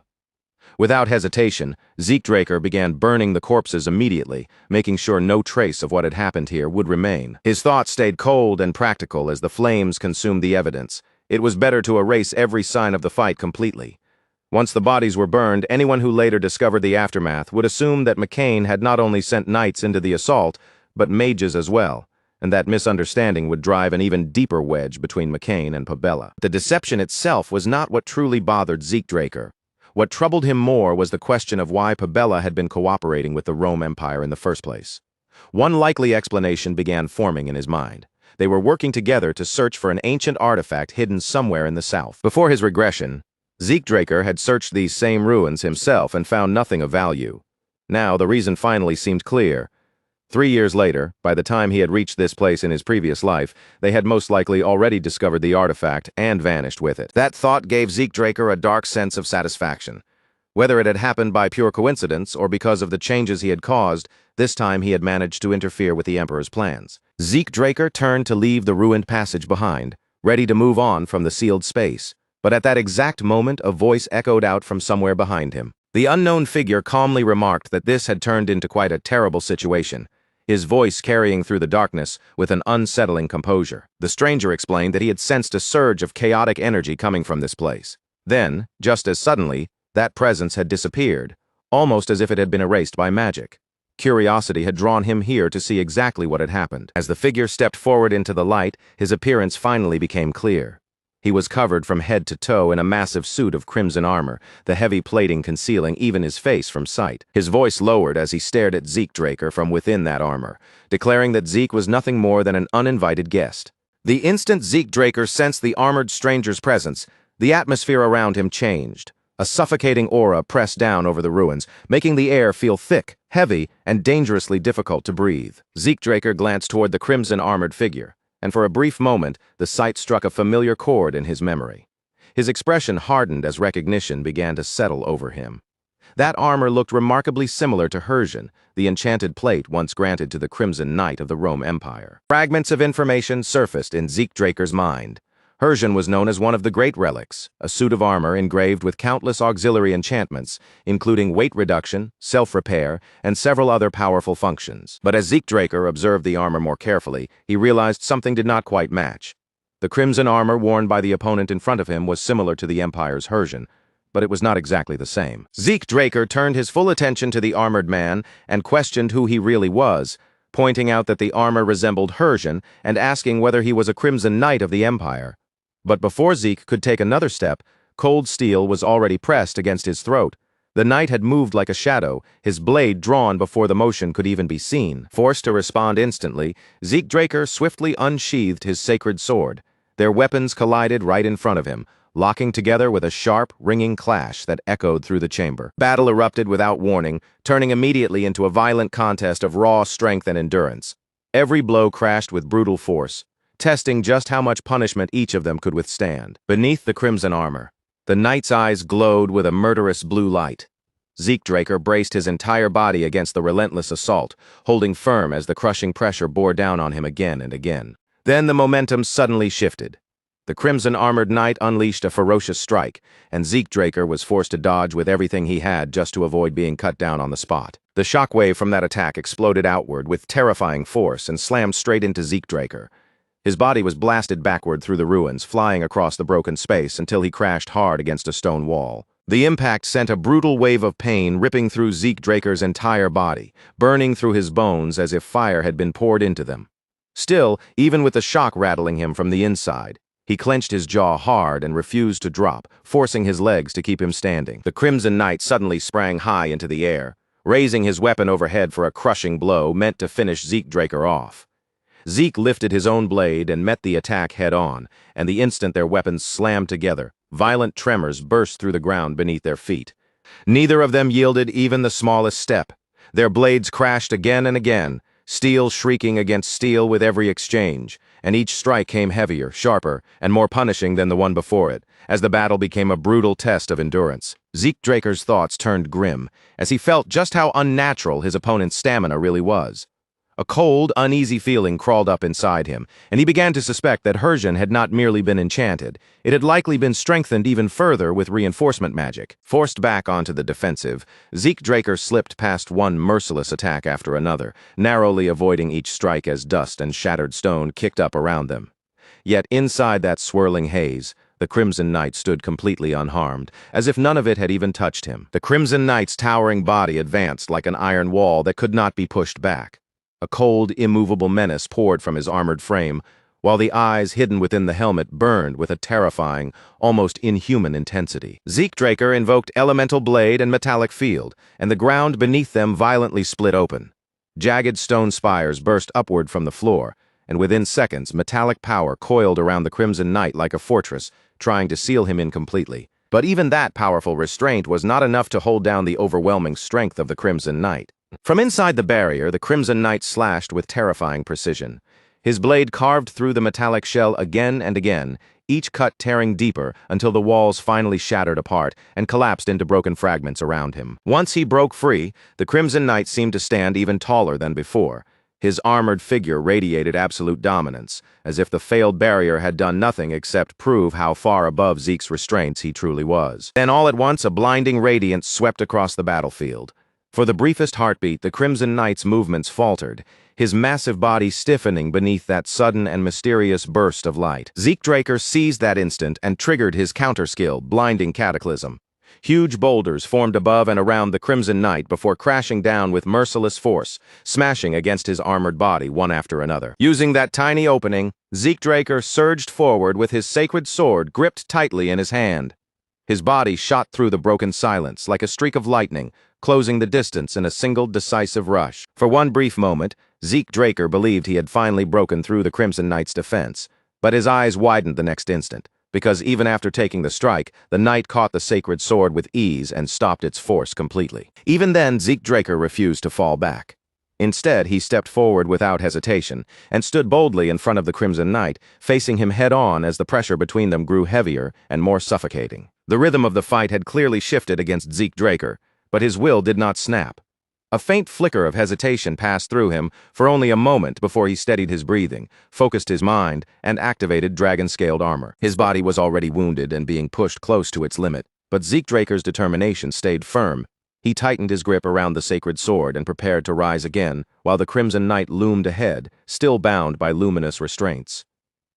Without hesitation, Zeke Draker began burning the corpses immediately, making sure no trace of what had happened here would remain. His thoughts stayed cold and practical as the flames consumed the evidence. It was better to erase every sign of the fight completely. Once the bodies were burned, anyone who later discovered the aftermath would assume that McCain had not only sent knights into the assault, but mages as well, and that misunderstanding would drive an even deeper wedge between McCain and Pabella. The deception itself was not what truly bothered Zeke Draker. What troubled him more was the question of why Pabella had been cooperating with the Rome Empire in the first place. One likely explanation began forming in his mind. They were working together to search for an ancient artifact hidden somewhere in the south. Before his regression, Zeke Draker had searched these same ruins himself and found nothing of value. Now the reason finally seemed clear. 3 years later, by the time he had reached this place in his previous life, they had most likely already discovered the artifact and vanished with it. That thought gave Zeke Draker a dark sense of satisfaction. Whether it had happened by pure coincidence or because of the changes he had caused, this time he had managed to interfere with the Emperor's plans. Zeke Draker turned to leave the ruined passage behind, ready to move on from the sealed space. But at that exact moment, a voice echoed out from somewhere behind him. The unknown figure calmly remarked that this had turned into quite a terrible situation, his voice carrying through the darkness with an unsettling composure. The stranger explained that he had sensed a surge of chaotic energy coming from this place. Then, just as suddenly, that presence had disappeared, almost as if it had been erased by magic. Curiosity had drawn him here to see exactly what had happened. As the figure stepped forward into the light, his appearance finally became clear. He was covered from head to toe in a massive suit of crimson armor, the heavy plating concealing even his face from sight. His voice lowered as he stared at Zeke Draker from within that armor, declaring that Zeke was nothing more than an uninvited guest. The instant Zeke Draker sensed the armored stranger's presence, the atmosphere around him changed. A suffocating aura pressed down over the ruins, making the air feel thick, heavy, and dangerously difficult to breathe. Zeke Draker glanced toward the crimson-armored figure, and for a brief moment, the sight struck a familiar chord in his memory. His expression hardened as recognition began to settle over him. That armor looked remarkably similar to Hersian, the enchanted plate once granted to the Crimson Knight of the Rome Empire. Fragments of information surfaced in Zeke Draker's mind. Hersian was known as one of the Great Relics, a suit of armor engraved with countless auxiliary enchantments, including weight reduction, self-repair, and several other powerful functions. But as Zeke Draker observed the armor more carefully, he realized something did not quite match. The crimson armor worn by the opponent in front of him was similar to the Empire's Hersian, but it was not exactly the same. Zeke Draker turned his full attention to the armored man and questioned who he really was, pointing out that the armor resembled Hersian and asking whether he was a Crimson Knight of the Empire. But before Zeke could take another step, cold steel was already pressed against his throat. The knight had moved like a shadow, his blade drawn before the motion could even be seen. Forced to respond instantly, Zeke Draker swiftly unsheathed his sacred sword. Their weapons collided right in front of him, locking together with a sharp, ringing clash that echoed through the chamber. Battle erupted without warning, turning immediately into a violent contest of raw strength and endurance. Every blow crashed with brutal force, testing just how much punishment each of them could withstand. Beneath the crimson armor, the knight's eyes glowed with a murderous blue light. Zeke Draker braced his entire body against the relentless assault, holding firm as the crushing pressure bore down on him again and again. Then the momentum suddenly shifted. The crimson-armored knight unleashed a ferocious strike, and Zeke Draker was forced to dodge with everything he had just to avoid being cut down on the spot. The shockwave from that attack exploded outward with terrifying force and slammed straight into Zeke Draker. His body was blasted backward through the ruins, flying across the broken space until he crashed hard against a stone wall. The impact sent a brutal wave of pain ripping through Zeke Draker's entire body, burning through his bones as if fire had been poured into them. Still, even with the shock rattling him from the inside, he clenched his jaw hard and refused to drop, forcing his legs to keep him standing. The Crimson Knight suddenly sprang high into the air, raising his weapon overhead for a crushing blow meant to finish Zeke Draker off. Zeke lifted his own blade and met the attack head-on, and the instant their weapons slammed together, violent tremors burst through the ground beneath their feet. Neither of them yielded even the smallest step. Their blades crashed again and again, steel shrieking against steel with every exchange, and each strike came heavier, sharper, and more punishing than the one before it, as the battle became a brutal test of endurance. Zeke Draker's thoughts turned grim, as he felt just how unnatural his opponent's stamina really was. A cold, uneasy feeling crawled up inside him, and he began to suspect that Hersian had not merely been enchanted. It had likely been strengthened even further with reinforcement magic. Forced back onto the defensive, Zeke Draker slipped past one merciless attack after another, narrowly avoiding each strike as dust and shattered stone kicked up around them. Yet inside that swirling haze, the Crimson Knight stood completely unharmed, as if none of it had even touched him. The Crimson Knight's towering body advanced like an iron wall that could not be pushed back. A cold, immovable menace poured from his armored frame, while the eyes hidden within the helmet burned with a terrifying, almost inhuman intensity. Zeke Draker invoked Elemental Blade and Metallic Field, and the ground beneath them violently split open. Jagged stone spires burst upward from the floor, and within seconds, metallic power coiled around the Crimson Knight like a fortress, trying to seal him in completely. But even that powerful restraint was not enough to hold down the overwhelming strength of the Crimson Knight. From inside the barrier, the Crimson Knight slashed with terrifying precision. His blade carved through the metallic shell again and again, each cut tearing deeper until the walls finally shattered apart and collapsed into broken fragments around him. Once he broke free, the Crimson Knight seemed to stand even taller than before. His armored figure radiated absolute dominance, as if the failed barrier had done nothing except prove how far above Zeke's restraints he truly was. Then all at once, a blinding radiance swept across the battlefield. For the briefest heartbeat, the Crimson Knight's movements faltered, his massive body stiffening beneath that sudden and mysterious burst of light. Zeke Draker seized that instant and triggered his counter-skill, Blinding Cataclysm. Huge boulders formed above and around the Crimson Knight before crashing down with merciless force, smashing against his armored body one after another. Using that tiny opening, Zeke Draker surged forward with his sacred sword gripped tightly in his hand. His body shot through the broken silence like a streak of lightning, closing the distance in a single decisive rush. For one brief moment, Zeke Draker believed he had finally broken through the Crimson Knight's defense, but his eyes widened the next instant, because even after taking the strike, the knight caught the sacred sword with ease and stopped its force completely. Even then, Zeke Draker refused to fall back. Instead, he stepped forward without hesitation and stood boldly in front of the Crimson Knight, facing him head-on as the pressure between them grew heavier and more suffocating. The rhythm of the fight had clearly shifted against Zeke Draker, but his will did not snap. A faint flicker of hesitation passed through him for only a moment before he steadied his breathing, focused his mind, and activated dragon-scaled armor. His body was already wounded and being pushed close to its limit, but Zeke Draker's determination stayed firm. He tightened his grip around the sacred sword and prepared to rise again, while the Crimson Knight loomed ahead, still bound by luminous restraints.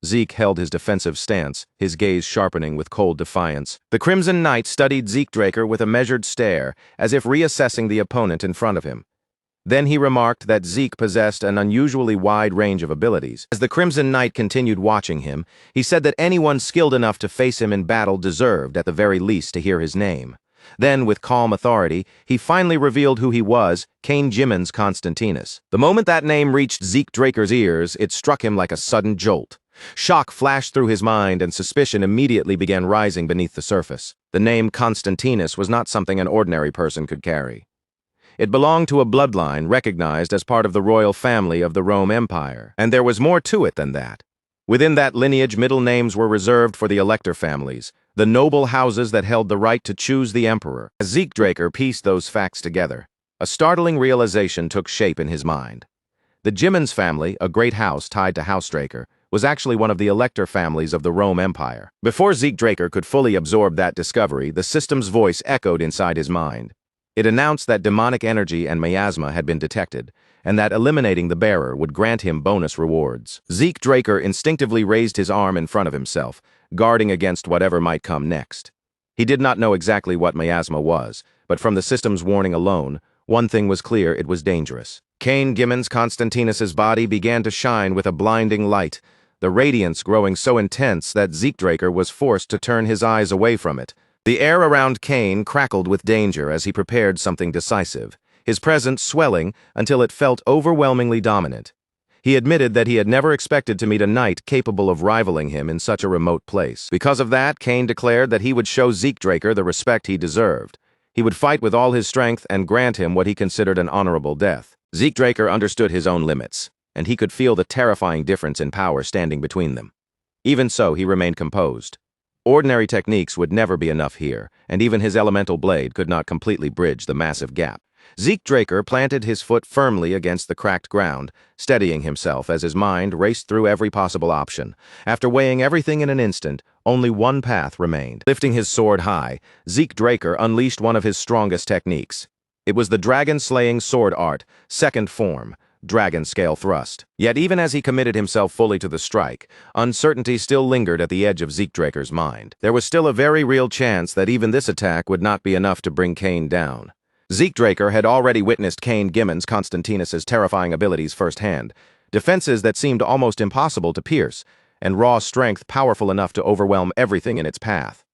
Zeke held his defensive stance, his gaze sharpening with cold defiance. The Crimson Knight studied Zeke Draker with a measured stare, as if reassessing the opponent in front of him. Then he remarked that Zeke possessed an unusually wide range of abilities. As the Crimson Knight continued watching him, he said that anyone skilled enough to face him in battle deserved, at the very least, to hear his name. Then, with calm authority, he finally revealed who he was, Cain Jimmins Constantinus. The moment that name reached Zeke Draker's ears, it struck him like a sudden jolt. Shock flashed through his mind, and suspicion immediately began rising beneath the surface. The name Constantinus was not something an ordinary person could carry. It belonged to a bloodline recognized as part of the royal family of the Rome Empire, and there was more to it than that. Within that lineage, middle names were reserved for the elector families, the noble houses that held the right to choose the emperor. As Zeke Draker pieced those facts together, a startling realization took shape in his mind. The Jimmins family, a great house tied to House Draker, was actually one of the elector families of the Rome Empire. Before Zeke Draker could fully absorb that discovery, the system's voice echoed inside his mind. It announced that demonic energy and miasma had been detected, and that eliminating the bearer would grant him bonus rewards. Zeke Draker instinctively raised his arm in front of himself, guarding against whatever might come next. He did not know exactly what miasma was, but from the system's warning alone, one thing was clear: it was dangerous. Cain Jimmins Constantinus's body began to shine with a blinding light, the radiance growing so intense that Zeke Draker was forced to turn his eyes away from it. The air around Cain crackled with danger as he prepared something decisive, his presence swelling until it felt overwhelmingly dominant. He admitted that he had never expected to meet a knight capable of rivaling him in such a remote place. Because of that, Cain declared that he would show Zeke Draker the respect he deserved. He would fight with all his strength and grant him what he considered an honorable death. Zeke Draker understood his own limits, and he could feel the terrifying difference in power standing between them. Even so, he remained composed. Ordinary techniques would never be enough here, and even his elemental blade could not completely bridge the massive gap. Zeke Draker planted his foot firmly against the cracked ground, steadying himself as his mind raced through every possible option. After weighing everything in an instant, only one path remained. Lifting his sword high, Zeke Draker unleashed one of his strongest techniques. It was the dragon-slaying sword art, second form, dragon scale thrust. Yet even as he committed himself fully to the strike, uncertainty still lingered at the edge of Zeke Draker's mind. There was still a very real chance that even this attack would not be enough to bring Cain down. Zeke Draker had already witnessed Cain Jimmins Constantinus's terrifying abilities firsthand, defenses that seemed almost impossible to pierce, and raw strength powerful enough to overwhelm everything in its path.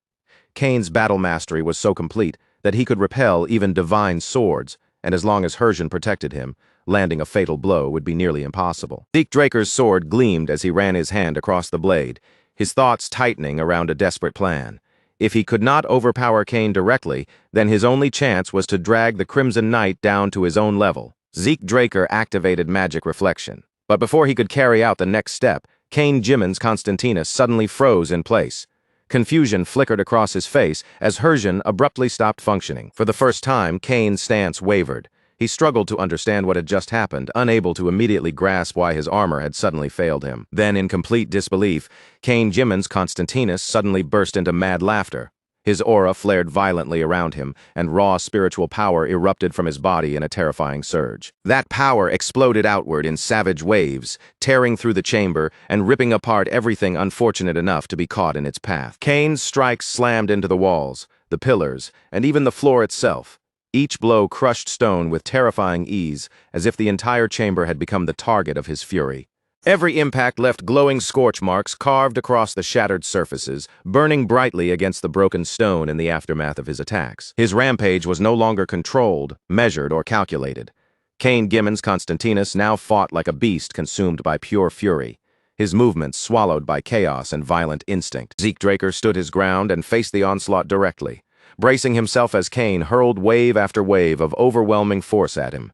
Cain's battle mastery was so complete that he could repel even divine swords, and as long as Hersian protected him, landing a fatal blow would be nearly impossible. Zeke Draker's sword gleamed as he ran his hand across the blade, his thoughts tightening around a desperate plan. If he could not overpower Cain directly, then his only chance was to drag the Crimson Knight down to his own level. Zeke Draker activated magic reflection. But before he could carry out the next step, Cain Jimmins Constantinus suddenly froze in place. Confusion flickered across his face as Hersian abruptly stopped functioning. For the first time, Cain's stance wavered. He struggled to understand what had just happened, unable to immediately grasp why his armor had suddenly failed him. Then, in complete disbelief, Cain Jimmins Constantinus suddenly burst into mad laughter. His aura flared violently around him, and raw spiritual power erupted from his body in a terrifying surge. That power exploded outward in savage waves, tearing through the chamber and ripping apart everything unfortunate enough to be caught in its path. Cain's strikes slammed into the walls, the pillars, and even the floor itself. Each blow crushed stone with terrifying ease, as if the entire chamber had become the target of his fury. Every impact left glowing scorch marks carved across the shattered surfaces, burning brightly against the broken stone in the aftermath of his attacks. His rampage was no longer controlled, measured, or calculated. Cain Jimmins Constantinus now fought like a beast consumed by pure fury, his movements swallowed by chaos and violent instinct. Zeke Draker stood his ground and faced the onslaught directly, bracing himself as Cain hurled wave after wave of overwhelming force at him.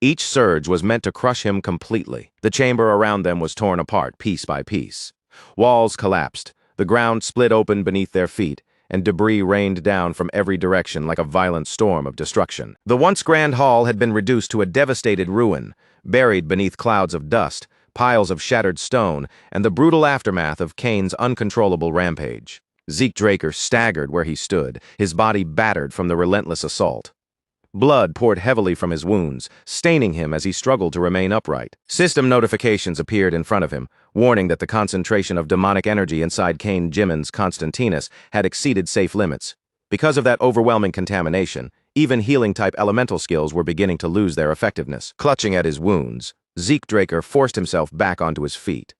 Each surge was meant to crush him completely. The chamber around them was torn apart piece by piece. Walls collapsed, the ground split open beneath their feet, and debris rained down from every direction like a violent storm of destruction. The once grand hall had been reduced to a devastated ruin, buried beneath clouds of dust, piles of shattered stone, and the brutal aftermath of Cain's uncontrollable rampage. Zeke Draker staggered where he stood, his body battered from the relentless assault. Blood poured heavily from his wounds, staining him as he struggled to remain upright. System notifications appeared in front of him, warning that the concentration of demonic energy inside Cain Jimin's Constantinus had exceeded safe limits. Because of that overwhelming contamination, even healing-type elemental skills were beginning to lose their effectiveness. Clutching at his wounds, Zeke Draker forced himself back onto his feet.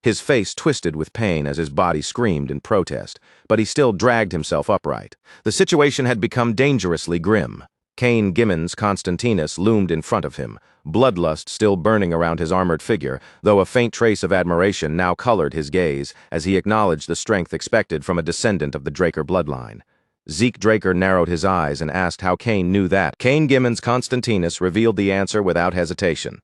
His face twisted with pain as his body screamed in protest, but he still dragged himself upright. The situation had become dangerously grim. Cain Jimin's Constantinus loomed in front of him, bloodlust still burning around his armored figure, though a faint trace of admiration now colored his gaze as he acknowledged the strength expected from a descendant of the Draker bloodline. Zeke Draker narrowed his eyes and asked how Cain knew that. Cain Jimin's Constantinus revealed the answer without hesitation.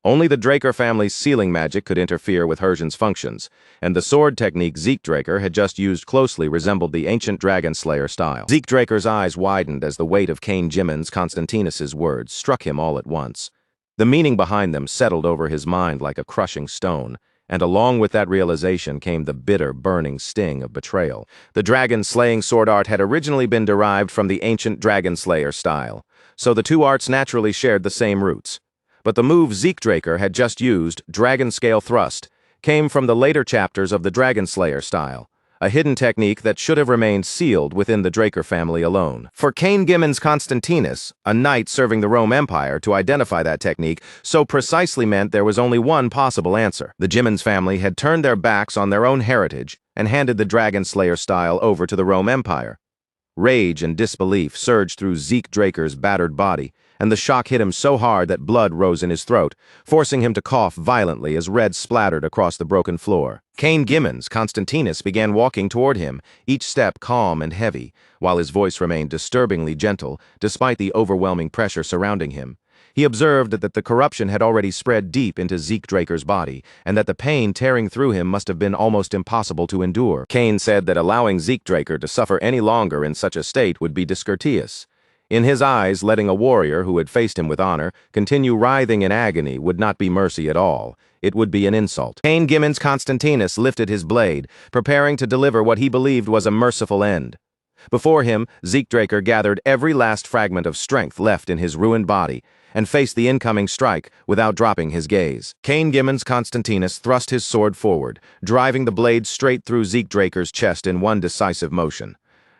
Only the Draker family's sealing magic could interfere with Hersian's functions, and the sword technique Zeke Draker had just used closely resembled the ancient Dragon Slayer style. Zeke Draker's eyes widened as the weight of Cain Jimin's Constantinus's words struck him all at once. The meaning behind them settled over his mind like a crushing stone, and along with that realization came the bitter, burning sting of betrayal. The dragon-slaying sword art had originally been derived from the ancient Dragon Slayer style, so the two arts naturally shared the same roots. But the move Zeke Draker had just used, Dragon Scale Thrust, came from the later chapters of the Dragon Slayer style, a hidden technique that should have remained sealed within the Draker family alone. For Cain Jimin's Constantinus, a knight serving the Rome Empire, to identify that technique so precisely meant there was only one possible answer. The Jimin's family had turned their backs on their own heritage and handed the Dragon Slayer style over to the Rome Empire. Rage and disbelief surged through Zeke Draker's battered body, and the shock hit him so hard that blood rose in his throat, forcing him to cough violently as red splattered across the broken floor. Cain Jimin's Constantinus began walking toward him, each step calm and heavy, while his voice remained disturbingly gentle despite the overwhelming pressure surrounding him. He observed that the corruption had already spread deep into Zeke Draker's body, and that the pain tearing through him must have been almost impossible to endure. Cain said that allowing Zeke Draker to suffer any longer in such a state would be discourteous. In his eyes, letting a warrior who had faced him with honor continue writhing in agony would not be mercy at all. It would be an insult. Cain Jimin's Constantinus lifted his blade, preparing to deliver what he believed was a merciful end. Before him, Zeke Draker gathered every last fragment of strength left in his ruined body and faced the incoming strike without dropping his gaze. Cain Jimin's Constantinus thrust his sword forward, driving the blade straight through Zeke Draker's chest in one decisive motion.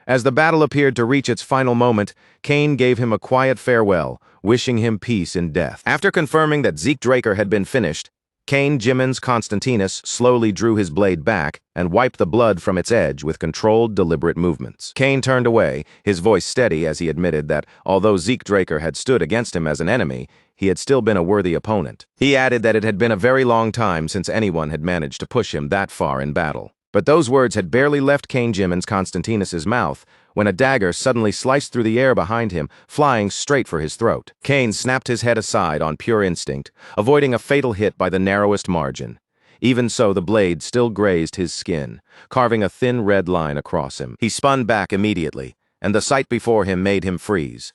As the battle appeared to reach its final moment, Cain gave him a quiet farewell, wishing him peace in death. After confirming that Zeke Draker had been finished, Cain Jimin's Constantinus slowly drew his blade back and wiped the blood from its edge with controlled, deliberate movements. Cain turned away, his voice steady as he admitted that, although Zeke Draker had stood against him as an enemy, he had still been a worthy opponent. He added that it had been a very long time since anyone had managed to push him that far in battle. But those words had barely left Cain Jimin's Constantinus's mouth when a dagger suddenly sliced through the air behind him, flying straight for his throat. Cain snapped his head aside on pure instinct, avoiding a fatal hit by the narrowest margin. Even so, the blade still grazed his skin, carving a thin red line across him. He spun back immediately, and the sight before him made him freeze.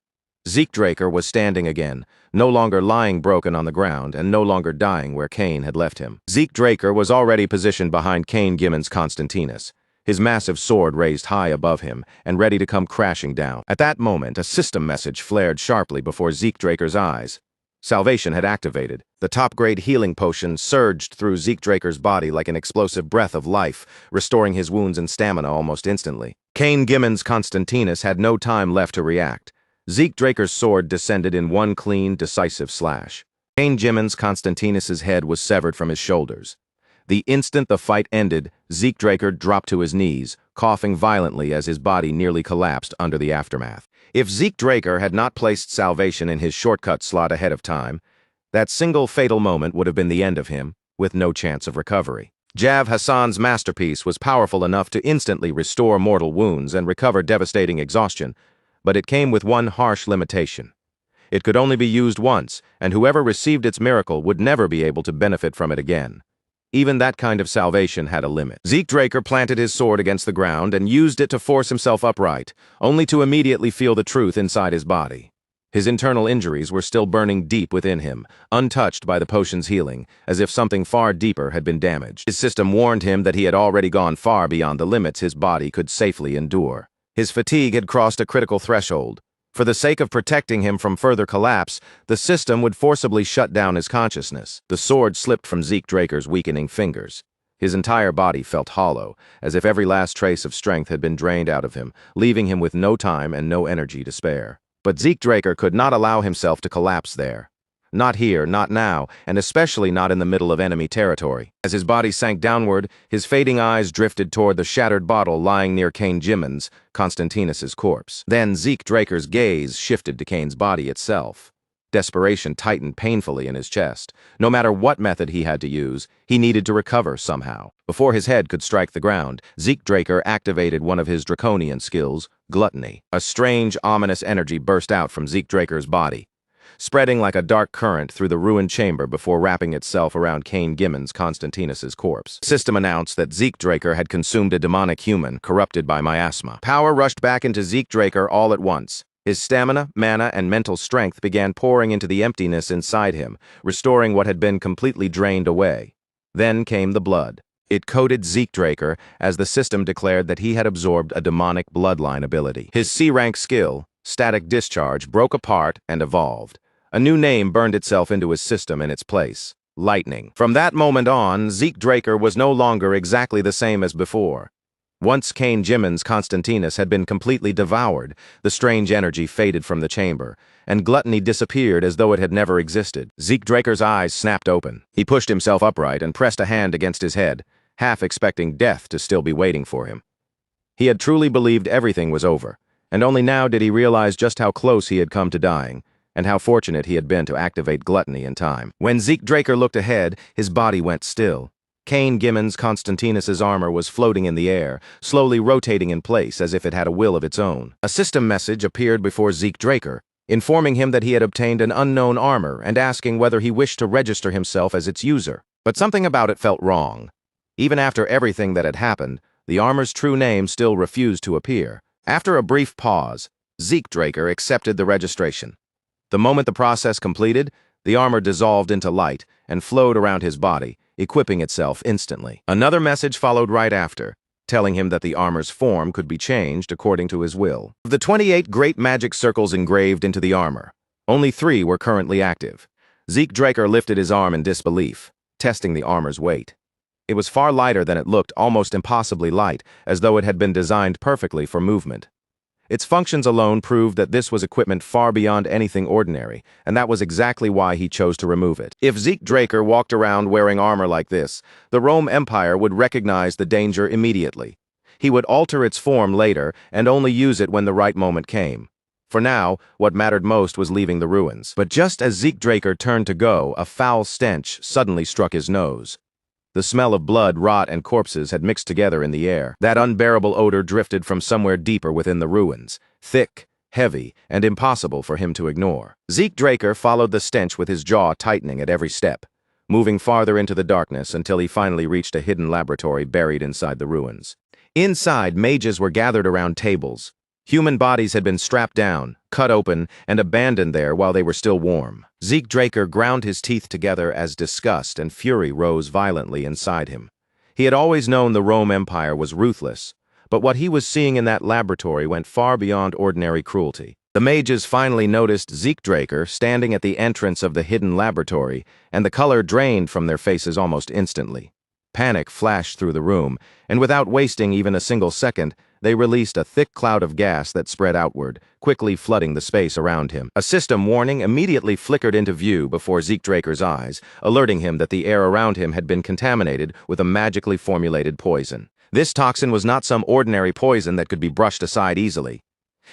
Zeke Draker was standing again, no longer lying broken on the ground and no longer dying where Cain had left him. Zeke Draker was already positioned behind Cain Jimin's Constantinus, his massive sword raised high above him and ready to come crashing down. At that moment, a system message flared sharply before Zeke Draker's eyes. Salvation had activated. The top-grade healing potion surged through Zeke Draker's body like an explosive breath of life, restoring his wounds and stamina almost instantly. Cain Jimin's Constantinus had no time left to react. Zeke Draker's sword descended in one clean, decisive slash. Cain Jimin's Constantinus's head was severed from his shoulders. The instant the fight ended, Zeke Draker dropped to his knees, coughing violently as his body nearly collapsed under the aftermath. If Zeke Draker had not placed salvation in his shortcut slot ahead of time, that single fatal moment would have been the end of him, with no chance of recovery. Jav Hassan's masterpiece was powerful enough to instantly restore mortal wounds and recover devastating exhaustion, but it came with one harsh limitation. It could only be used once, and whoever received its miracle would never be able to benefit from it again. Even that kind of salvation had a limit. Zeke Draker planted his sword against the ground and used it to force himself upright, only to immediately feel the truth inside his body. His internal injuries were still burning deep within him, untouched by the potion's healing, as if something far deeper had been damaged. His system warned him that he had already gone far beyond the limits his body could safely endure. His fatigue had crossed a critical threshold. For the sake of protecting him from further collapse, the system would forcibly shut down his consciousness. The sword slipped from Zeke Draker's weakening fingers. His entire body felt hollow, as if every last trace of strength had been drained out of him, leaving him with no time and no energy to spare. But Zeke Draker could not allow himself to collapse there. Not here, not now, and especially not in the middle of enemy territory. As his body sank downward, his fading eyes drifted toward the shattered bottle lying near Kane Jimin's, Constantinus's corpse. Then Zeke Draker's gaze shifted to Kane's body itself. Desperation tightened painfully in his chest. No matter what method he had to use, he needed to recover somehow. Before his head could strike the ground, Zeke Draker activated one of his draconian skills, gluttony. A strange, ominous energy burst out from Zeke Draker's body, spreading like a dark current through the ruined chamber before wrapping itself around Kane Jimin's, Constantinus's corpse. The system announced that Zeke Draker had consumed a demonic human corrupted by miasma. Power rushed back into Zeke Draker all at once. His stamina, mana, and mental strength began pouring into the emptiness inside him, restoring what had been completely drained away. Then came the blood. It coated Zeke Draker as the system declared that he had absorbed a demonic bloodline ability. His C-rank skill, Static Discharge, broke apart and evolved. A new name burned itself into his system in its place: Lightning. From that moment on, Zeke Draker was no longer exactly the same as before. Once Kane Jimin's Constantinus had been completely devoured, the strange energy faded from the chamber, and gluttony disappeared as though it had never existed. Zeke Draker's eyes snapped open. He pushed himself upright and pressed a hand against his head, half expecting death to still be waiting for him. He had truly believed everything was over, and only now did he realize just how close he had come to dying, and how fortunate he had been to activate gluttony in time. When Zeke Draker looked ahead, his body went still. Kane Jimin's Constantinus's armor was floating in the air, slowly rotating in place as if it had a will of its own. A system message appeared before Zeke Draker, informing him that he had obtained an unknown armor and asking whether he wished to register himself as its user. But something about it felt wrong. Even after everything that had happened, the armor's true name still refused to appear. After a brief pause, Zeke Draker accepted the registration. The moment the process completed, the armor dissolved into light and flowed around his body, equipping itself instantly. Another message followed right after, telling him that the armor's form could be changed according to his will. Of the 28 great magic circles engraved into the armor, only 3 were currently active. Zeke Draker lifted his arm in disbelief, testing the armor's weight. It was far lighter than it looked, almost impossibly light, as though it had been designed perfectly for movement. Its functions alone proved that this was equipment far beyond anything ordinary, and that was exactly why he chose to remove it. If Zeke Draker walked around wearing armor like this, the Rome Empire would recognize the danger immediately. He would alter its form later and only use it when the right moment came. For now, what mattered most was leaving the ruins. But just as Zeke Draker turned to go, a foul stench suddenly struck his nose. The smell of blood, rot, and corpses had mixed together in the air. That unbearable odor drifted from somewhere deeper within the ruins, thick, heavy, and impossible for him to ignore. Zeke Draker followed the stench with his jaw tightening at every step, moving farther into the darkness until he finally reached a hidden laboratory buried inside the ruins. Inside, mages were gathered around tables. Human bodies had been strapped down, cut open, and abandoned there while they were still warm. Zeke Draker ground his teeth together as disgust and fury rose violently inside him. He had always known the Rome Empire was ruthless, but what he was seeing in that laboratory went far beyond ordinary cruelty. The mages finally noticed Zeke Draker standing at the entrance of the hidden laboratory, and the color drained from their faces almost instantly. Panic flashed through the room, and without wasting even a single second, they released a thick cloud of gas that spread outward, quickly flooding the space around him. A system warning immediately flickered into view before Zeke Draker's eyes, alerting him that the air around him had been contaminated with a magically formulated poison. This toxin was not some ordinary poison that could be brushed aside easily.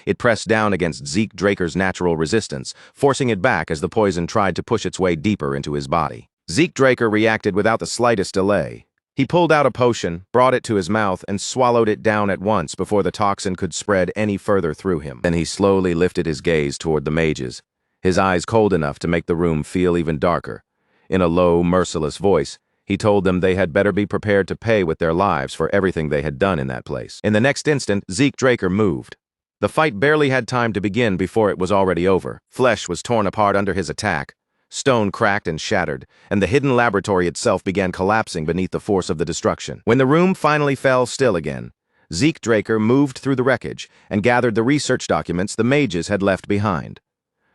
It pressed down against Zeke Draker's natural resistance, forcing it back as the poison tried to push its way deeper into his body. Zeke Draker reacted without the slightest delay. He pulled out a potion, brought it to his mouth, and swallowed it down at once before the toxin could spread any further through him. Then he slowly lifted his gaze toward the mages, his eyes cold enough to make the room feel even darker. In a low, merciless voice, he told them they had better be prepared to pay with their lives for everything they had done in that place. In the next instant, Zeke Draker moved. The fight barely had time to begin before it was already over. Flesh was torn apart under his attack. Stone cracked and shattered, and the hidden laboratory itself began collapsing beneath the force of the destruction. When the room finally fell still again, Zeke Draker moved through the wreckage and gathered the research documents the mages had left behind.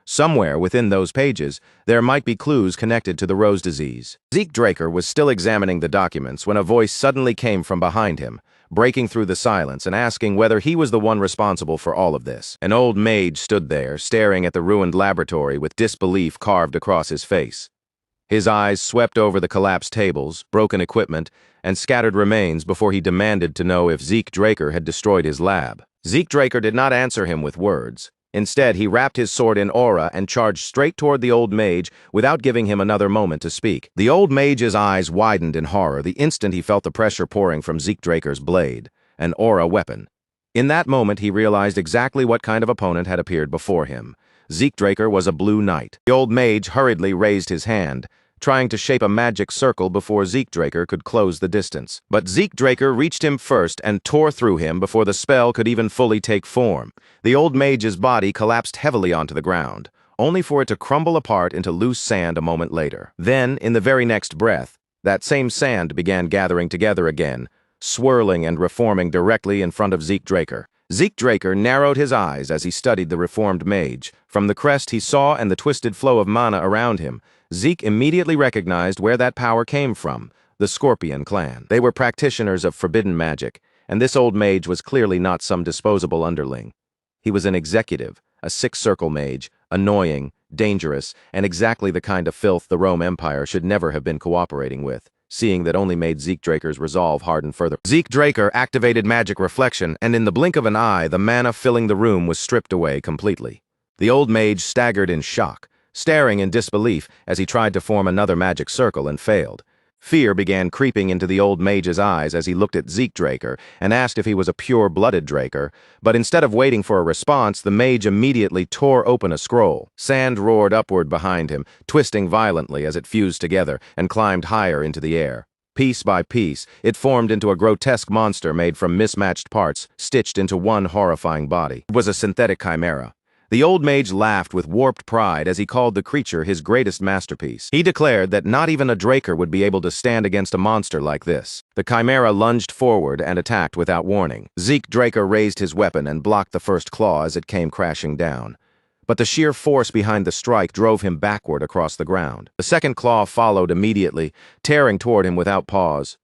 Somewhere within those pages, there might be clues connected to the rose disease. Zeke Draker was still examining the documents when a voice suddenly came from behind him, breaking through the silence and asking whether he was the one responsible for all of this. An old mage stood there, staring at the ruined laboratory with disbelief carved across his face. His eyes swept over the collapsed tables, broken equipment, and scattered remains before he demanded to know if Zeke Draker had destroyed his lab. Zeke Draker did not answer him with words. Instead, he wrapped his sword in aura and charged straight toward the old mage without giving him another moment to speak. The old mage's eyes widened in horror the instant he felt the pressure pouring from Zeke Draker's blade, an aura weapon. In that moment, he realized exactly what kind of opponent had appeared before him. Zeke Draker was a blue knight. The old mage hurriedly raised his hand, trying to shape a magic circle before Zeke Draker could close the distance. But Zeke Draker reached him first and tore through him before the spell could even fully take form. The old mage's body collapsed heavily onto the ground, only for it to crumble apart into loose sand a moment later. Then, in the very next breath, that same sand began gathering together again, swirling and reforming directly in front of Zeke Draker. Zeke Draker narrowed his eyes as he studied the reformed mage. From the crest he saw and the twisted flow of mana around him, Zeke immediately recognized where that power came from, the Scorpion clan. They were practitioners of forbidden magic, and this old mage was clearly not some disposable underling. He was an executive, a six-circle mage, annoying, dangerous, and exactly the kind of filth the Rome Empire should never have been cooperating with, seeing that only made Zeke Draker's resolve harden further. Zeke Draker activated magic reflection, and in the blink of an eye, the mana filling the room was stripped away completely. The old mage staggered in shock, staring in disbelief as he tried to form another magic circle and failed. Fear began creeping into the old mage's eyes as he looked at Zeke Draker and asked if he was a pure-blooded Draker, but instead of waiting for a response, the mage immediately tore open a scroll. Sand roared upward behind him, twisting violently as it fused together and climbed higher into the air. Piece by piece, it formed into a grotesque monster made from mismatched parts, stitched into one horrifying body. It was a synthetic chimera. The old mage laughed with warped pride as he called the creature his greatest masterpiece. He declared that not even a Draker would be able to stand against a monster like this. The chimera lunged forward and attacked without warning. Zeke Draker raised his weapon and blocked the first claw as it came crashing down. But the sheer force behind the strike drove him backward across the ground. The second claw followed immediately, tearing toward him without pause.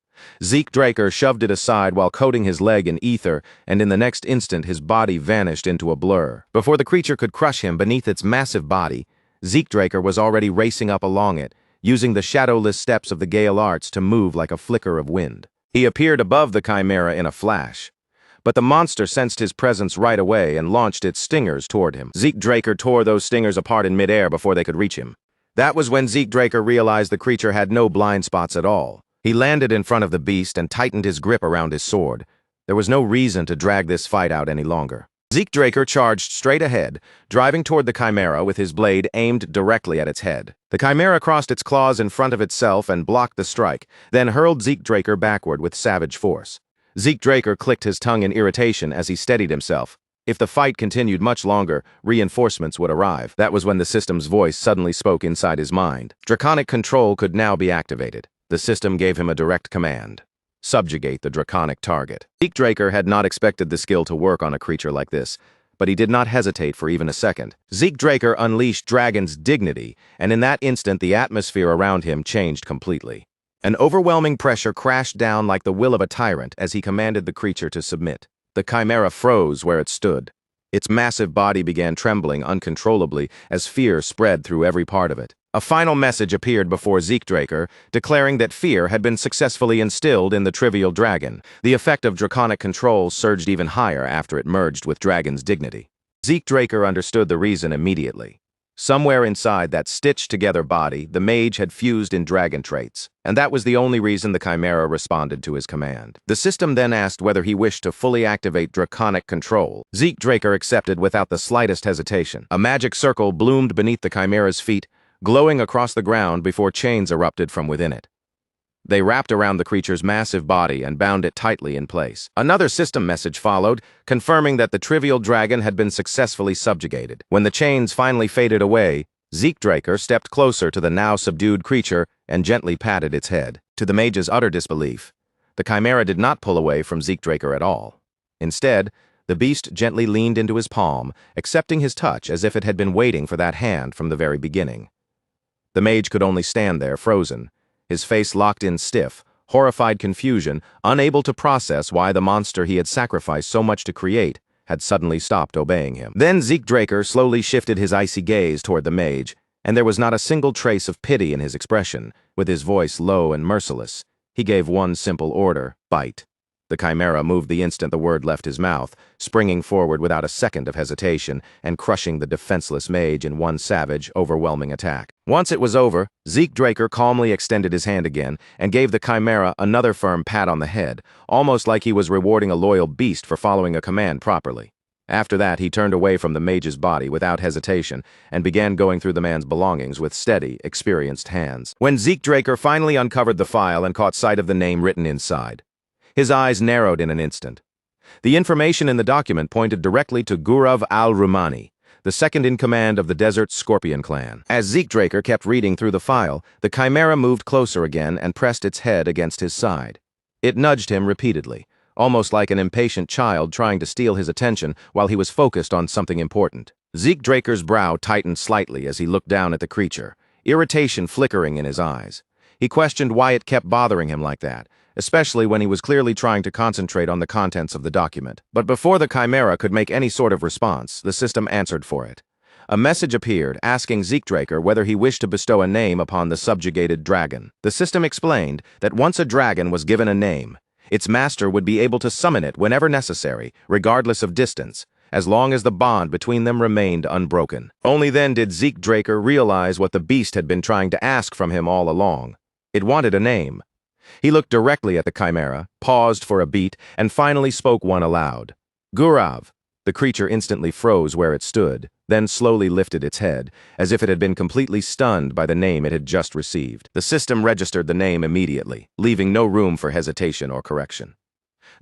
Zeke Draker shoved it aside while coating his leg in ether, and in the next instant his body vanished into a blur. Before the creature could crush him beneath its massive body, Zeke Draker was already racing up along it, using the shadowless steps of the Gale Arts to move like a flicker of wind. He appeared above the chimera in a flash, but the monster sensed his presence right away and launched its stingers toward him. Zeke Draker tore those stingers apart in midair before they could reach him. That was when Zeke Draker realized the creature had no blind spots at all. He landed in front of the beast and tightened his grip around his sword. There was no reason to drag this fight out any longer. Zeke Draker charged straight ahead, driving toward the chimera with his blade aimed directly at its head. The chimera crossed its claws in front of itself and blocked the strike, then hurled Zeke Draker backward with savage force. Zeke Draker clicked his tongue in irritation as he steadied himself. If the fight continued much longer, reinforcements would arrive. That was when the system's voice suddenly spoke inside his mind. Draconic control could now be activated. The system gave him a direct command: subjugate the draconic target. Zeke Draker had not expected the skill to work on a creature like this, but he did not hesitate for even a second. Zeke Draker unleashed Dragon's dignity, and in that instant the atmosphere around him changed completely. An overwhelming pressure crashed down like the will of a tyrant as he commanded the creature to submit. The chimera froze where it stood. Its massive body began trembling uncontrollably as fear spread through every part of it. A final message appeared before Zeke Draker, declaring that fear had been successfully instilled in the trivial dragon. The effect of draconic control surged even higher after it merged with Dragon's dignity. Zeke Draker understood the reason immediately. Somewhere inside that stitched-together body, the mage had fused in dragon traits, and that was the only reason the chimera responded to his command. The system then asked whether he wished to fully activate draconic control. Zeke Draker accepted without the slightest hesitation. A magic circle bloomed beneath the chimera's feet, glowing across the ground before chains erupted from within it. They wrapped around the creature's massive body and bound it tightly in place. Another system message followed, confirming that the trivial dragon had been successfully subjugated. When the chains finally faded away, Zeke Draker stepped closer to the now subdued creature and gently patted its head. To the mage's utter disbelief, the chimera did not pull away from Zeke Draker at all. Instead, the beast gently leaned into his palm, accepting his touch as if it had been waiting for that hand from the very beginning. The mage could only stand there, frozen, his face locked in stiff, horrified confusion, unable to process why the monster he had sacrificed so much to create had suddenly stopped obeying him. Then Zeke Draker slowly shifted his icy gaze toward the mage, and there was not a single trace of pity in his expression. With his voice low and merciless, he gave one simple order: bite. The chimera moved the instant the word left his mouth, springing forward without a second of hesitation and crushing the defenseless mage in one savage, overwhelming attack. Once it was over, Zeke Draker calmly extended his hand again and gave the chimera another firm pat on the head, almost like he was rewarding a loyal beast for following a command properly. After that, he turned away from the mage's body without hesitation and began going through the man's belongings with steady, experienced hands. When Zeke Draker finally uncovered the file and caught sight of the name written inside, his eyes narrowed in an instant. The information in the document pointed directly to Gurav al-Rumani, the second-in-command of the Desert Scorpion clan. As Zeke Draker kept reading through the file, the chimera moved closer again and pressed its head against his side. It nudged him repeatedly, almost like an impatient child trying to steal his attention while he was focused on something important. Zeke Draker's brow tightened slightly as he looked down at the creature, irritation flickering in his eyes. He questioned why it kept bothering him like that, especially when he was clearly trying to concentrate on the contents of the document. But before the chimera could make any sort of response, the system answered for it. A message appeared asking Zeke Draker whether he wished to bestow a name upon the subjugated dragon. The system explained that once a dragon was given a name, its master would be able to summon it whenever necessary, regardless of distance, as long as the bond between them remained unbroken. Only then did Zeke Draker realize what the beast had been trying to ask from him all along. It wanted a name. He looked directly at the chimera, paused for a beat, and finally spoke one aloud. Gurav. The creature instantly froze where it stood, then slowly lifted its head, as if it had been completely stunned by the name it had just received. The system registered the name immediately, leaving no room for hesitation or correction.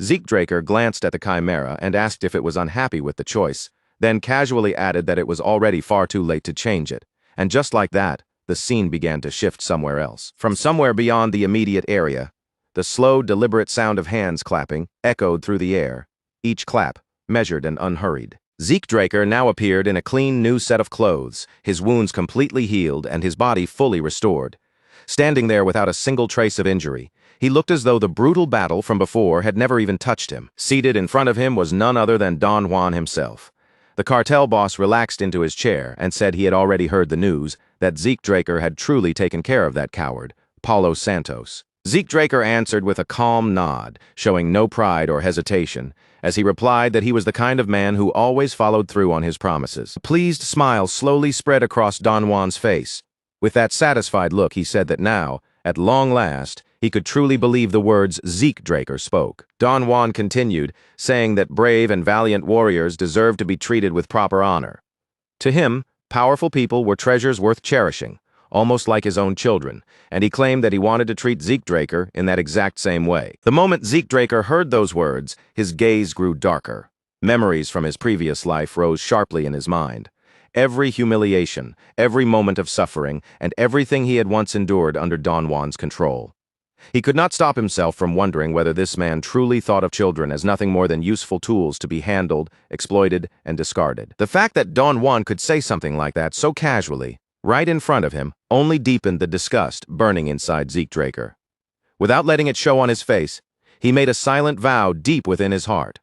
Zeke Draker glanced at the chimera and asked if it was unhappy with the choice, then casually added that it was already far too late to change it, and just like that, the scene began to shift somewhere else. From somewhere beyond the immediate area, the slow, deliberate sound of hands clapping echoed through the air, each clap measured and unhurried. Zeke Draker now appeared in a clean new set of clothes, his wounds completely healed and his body fully restored. Standing there without a single trace of injury, he looked as though the brutal battle from before had never even touched him. Seated in front of him was none other than Don Juan himself. The cartel boss relaxed into his chair and said he had already heard the news that Zeke Draker had truly taken care of that coward, Paulo Santos. Zeke Draker answered with a calm nod, showing no pride or hesitation, as he replied that he was the kind of man who always followed through on his promises. A pleased smile slowly spread across Don Juan's face. With that satisfied look, he said that now, at long last, he could truly believe the words Zeke Draker spoke. Don Juan continued, saying that brave and valiant warriors deserved to be treated with proper honor. To him, powerful people were treasures worth cherishing, almost like his own children, and he claimed that he wanted to treat Zeke Draker in that exact same way. The moment Zeke Draker heard those words, his gaze grew darker. Memories from his previous life rose sharply in his mind. Every humiliation, every moment of suffering, and everything he had once endured under Don Juan's control. He could not stop himself from wondering whether this man truly thought of children as nothing more than useful tools to be handled, exploited, and discarded. The fact that Don Juan could say something like that so casually, right in front of him, only deepened the disgust burning inside Zeke Draker. Without letting it show on his face, he made a silent vow deep within his heart.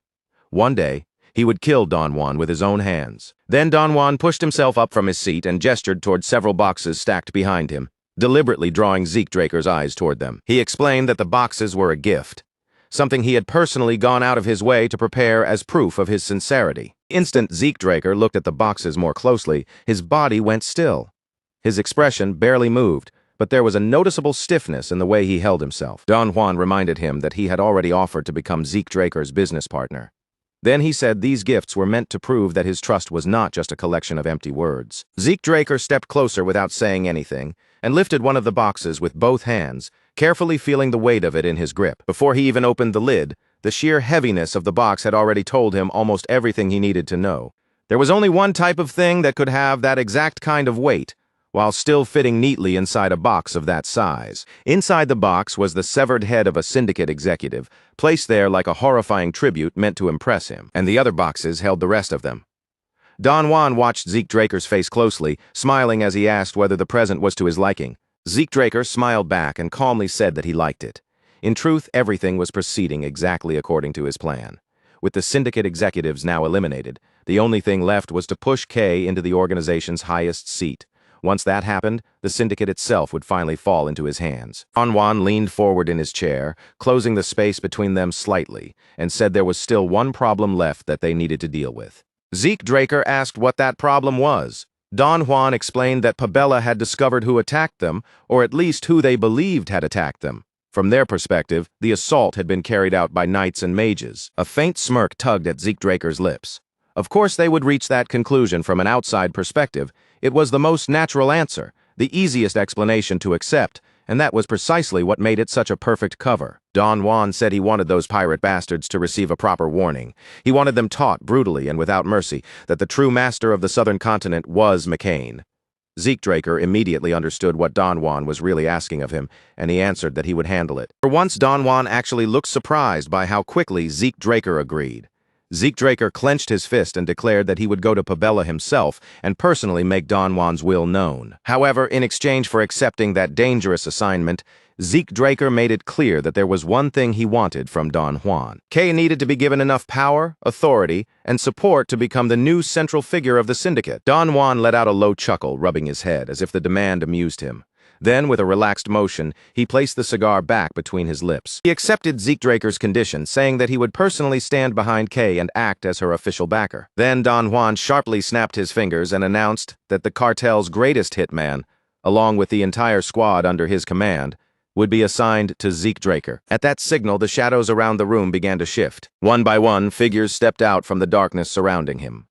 One day, he would kill Don Juan with his own hands. Then Don Juan pushed himself up from his seat and gestured toward several boxes stacked behind him, deliberately drawing Zeke Draker's eyes toward them. He explained that the boxes were a gift, something he had personally gone out of his way to prepare as proof of his sincerity. Instant Zeke Draker looked at the boxes more closely, his body went still. His expression barely moved, but there was a noticeable stiffness in the way he held himself. Don Juan reminded him that he had already offered to become Zeke Draker's business partner. Then he said these gifts were meant to prove that his trust was not just a collection of empty words. Zeke Draker stepped closer without saying anything, and lifted one of the boxes with both hands, carefully feeling the weight of it in his grip. Before he even opened the lid, the sheer heaviness of the box had already told him almost everything he needed to know. There was only one type of thing that could have that exact kind of weight, while still fitting neatly inside a box of that size. Inside the box was the severed head of a syndicate executive, placed there like a horrifying tribute meant to impress him, and the other boxes held the rest of them. Don Juan watched Zeke Draker's face closely, smiling as he asked whether the present was to his liking. Zeke Draker smiled back and calmly said that he liked it. In truth, everything was proceeding exactly according to his plan. With the syndicate executives now eliminated, the only thing left was to push K into the organization's highest seat. Once that happened, the syndicate itself would finally fall into his hands. Don Juan leaned forward in his chair, closing the space between them slightly, and said there was still one problem left that they needed to deal with. Zeke Draker asked what that problem was. Don Juan explained that Pabella had discovered who attacked them, or at least who they believed had attacked them. From their perspective, the assault had been carried out by knights and mages. A faint smirk tugged at Zeke Draker's lips. Of course they would reach that conclusion from an outside perspective. It was the most natural answer, the easiest explanation to accept, and that was precisely what made it such a perfect cover. Don Juan said he wanted those pirate bastards to receive a proper warning. He wanted them taught brutally and without mercy that the true master of the southern continent was McCain. Zeke Draker immediately understood what Don Juan was really asking of him, and he answered that he would handle it. For once, Don Juan actually looked surprised by how quickly Zeke Draker agreed. Zeke Draker clenched his fist and declared that he would go to Pabella himself and personally make Don Juan's will known. However, in exchange for accepting that dangerous assignment, Zeke Draker made it clear that there was one thing he wanted from Don Juan. Kay needed to be given enough power, authority, and support to become the new central figure of the syndicate. Don Juan let out a low chuckle, rubbing his head, as if the demand amused him. Then, with a relaxed motion, he placed the cigar back between his lips. He accepted Zeke Draker's condition, saying that he would personally stand behind Kay and act as her official backer. Then Don Juan sharply snapped his fingers and announced that the cartel's greatest hitman, along with the entire squad under his command, would be assigned to Zeke Draker. At that signal, the shadows around the room began to shift. One by one, figures stepped out from the darkness surrounding him.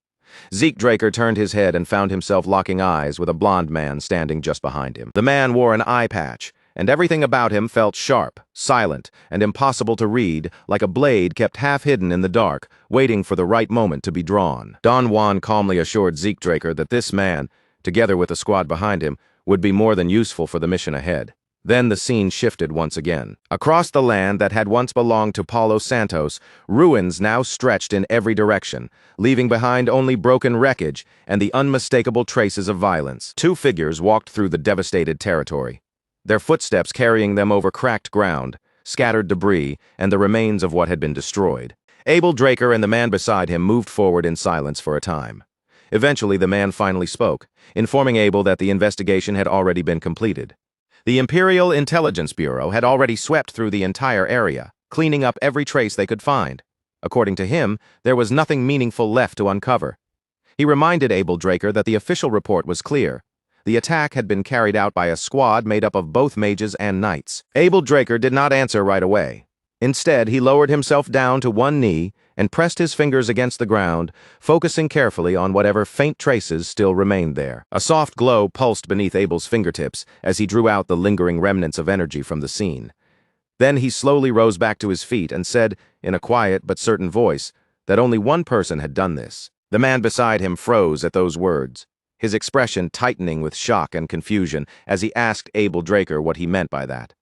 Zeke Draker turned his head and found himself locking eyes with a blond man standing just behind him. The man wore an eye patch, and everything about him felt sharp, silent, and impossible to read, like a blade kept half hidden in the dark, waiting for the right moment to be drawn. Don Juan calmly assured Zeke Draker that this man, together with the squad behind him, would be more than useful for the mission ahead. Then the scene shifted once again. Across the land that had once belonged to Paulo Santos, ruins now stretched in every direction, leaving behind only broken wreckage and the unmistakable traces of violence. Two figures walked through the devastated territory, their footsteps carrying them over cracked ground, scattered debris, and the remains of what had been destroyed. Abel Draker and the man beside him moved forward in silence for a time. Eventually, the man finally spoke, informing Abel that the investigation had already been completed. The Imperial Intelligence Bureau had already swept through the entire area, cleaning up every trace they could find. According to him, there was nothing meaningful left to uncover. He reminded Abel Draker that the official report was clear. The attack had been carried out by a squad made up of both mages and knights. Abel Draker did not answer right away. Instead, he lowered himself down to one knee and pressed his fingers against the ground, focusing carefully on whatever faint traces still remained there. A soft glow pulsed beneath Abel's fingertips as he drew out the lingering remnants of energy from the scene. Then he slowly rose back to his feet and said, in a quiet but certain voice, that only one person had done this. The man beside him froze at those words, his expression tightening with shock and confusion as he asked Abel Draker what he meant by that.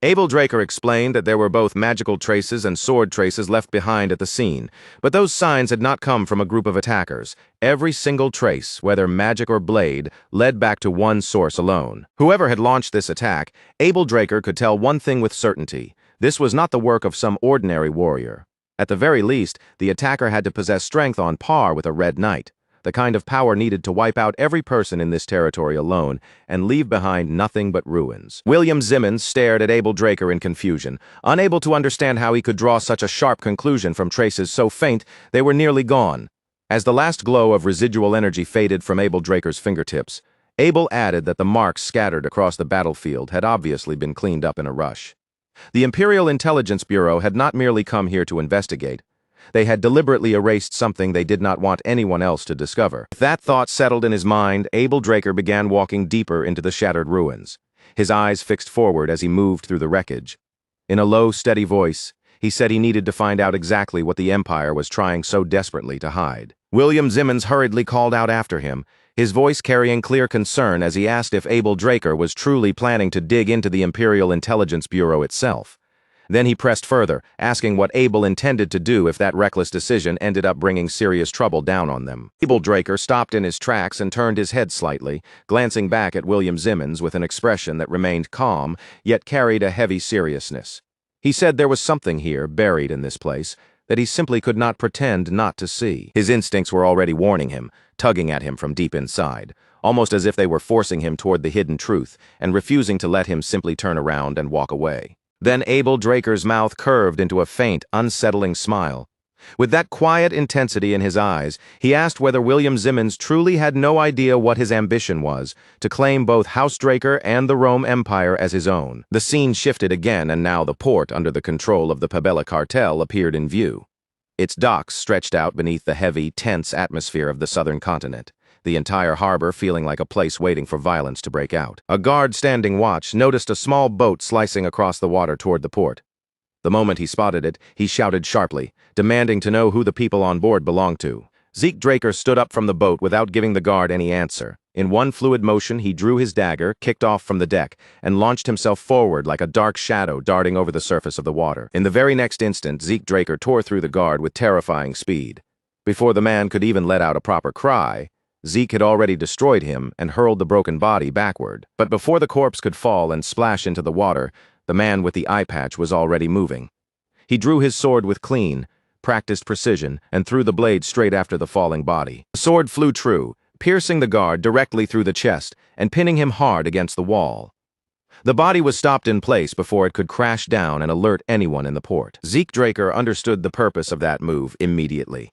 Abel Draker explained that there were both magical traces and sword traces left behind at the scene, but those signs had not come from a group of attackers. Every single trace, whether magic or blade, led back to one source alone. Whoever had launched this attack, Abel Draker could tell one thing with certainty. This was not the work of some ordinary warrior. At the very least, the attacker had to possess strength on par with a Red Knight, the kind of power needed to wipe out every person in this territory alone and leave behind nothing but ruins. William Zimmons stared at Abel Draker in confusion, unable to understand how he could draw such a sharp conclusion from traces so faint they were nearly gone. As the last glow of residual energy faded from Abel Draker's fingertips, Abel added that the marks scattered across the battlefield had obviously been cleaned up in a rush. The Imperial Intelligence Bureau had not merely come here to investigate. They had deliberately erased something they did not want anyone else to discover. With that thought settled in his mind, Abel Draker began walking deeper into the shattered ruins, his eyes fixed forward as he moved through the wreckage. In a low, steady voice, he said he needed to find out exactly what the Empire was trying so desperately to hide. William Zimmons hurriedly called out after him, his voice carrying clear concern as he asked if Abel Draker was truly planning to dig into the Imperial Intelligence Bureau itself. Then he pressed further, asking what Abel intended to do if that reckless decision ended up bringing serious trouble down on them. Abel Draker stopped in his tracks and turned his head slightly, glancing back at William Zimmons with an expression that remained calm, yet carried a heavy seriousness. He said there was something here, buried in this place, that he simply could not pretend not to see. His instincts were already warning him, tugging at him from deep inside, almost as if they were forcing him toward the hidden truth and refusing to let him simply turn around and walk away. Then Abel Draker's mouth curved into a faint, unsettling smile. With that quiet intensity in his eyes, he asked whether William Zimmons truly had no idea what his ambition was, to claim both House Draker and the Rome Empire as his own. The scene shifted again, and now the port under the control of the Pabella cartel appeared in view. Its docks stretched out beneath the heavy, tense atmosphere of the southern continent, the entire harbor feeling like a place waiting for violence to break out. A guard standing watch noticed a small boat slicing across the water toward the port. The moment he spotted it, he shouted sharply, demanding to know who the people on board belonged to. Zeke Draker stood up from the boat without giving the guard any answer. In one fluid motion, he drew his dagger, kicked off from the deck, and launched himself forward like a dark shadow darting over the surface of the water. In the very next instant, Zeke Draker tore through the guard with terrifying speed. Before the man could even let out a proper cry, Zeke had already destroyed him and hurled the broken body backward. But before the corpse could fall and splash into the water, the man with the eye patch was already moving. He drew his sword with clean, practiced precision and threw the blade straight after the falling body. The sword flew true, piercing the guard directly through the chest and pinning him hard against the wall. The body was stopped in place before it could crash down and alert anyone in the port. Zeke Draker understood the purpose of that move immediately.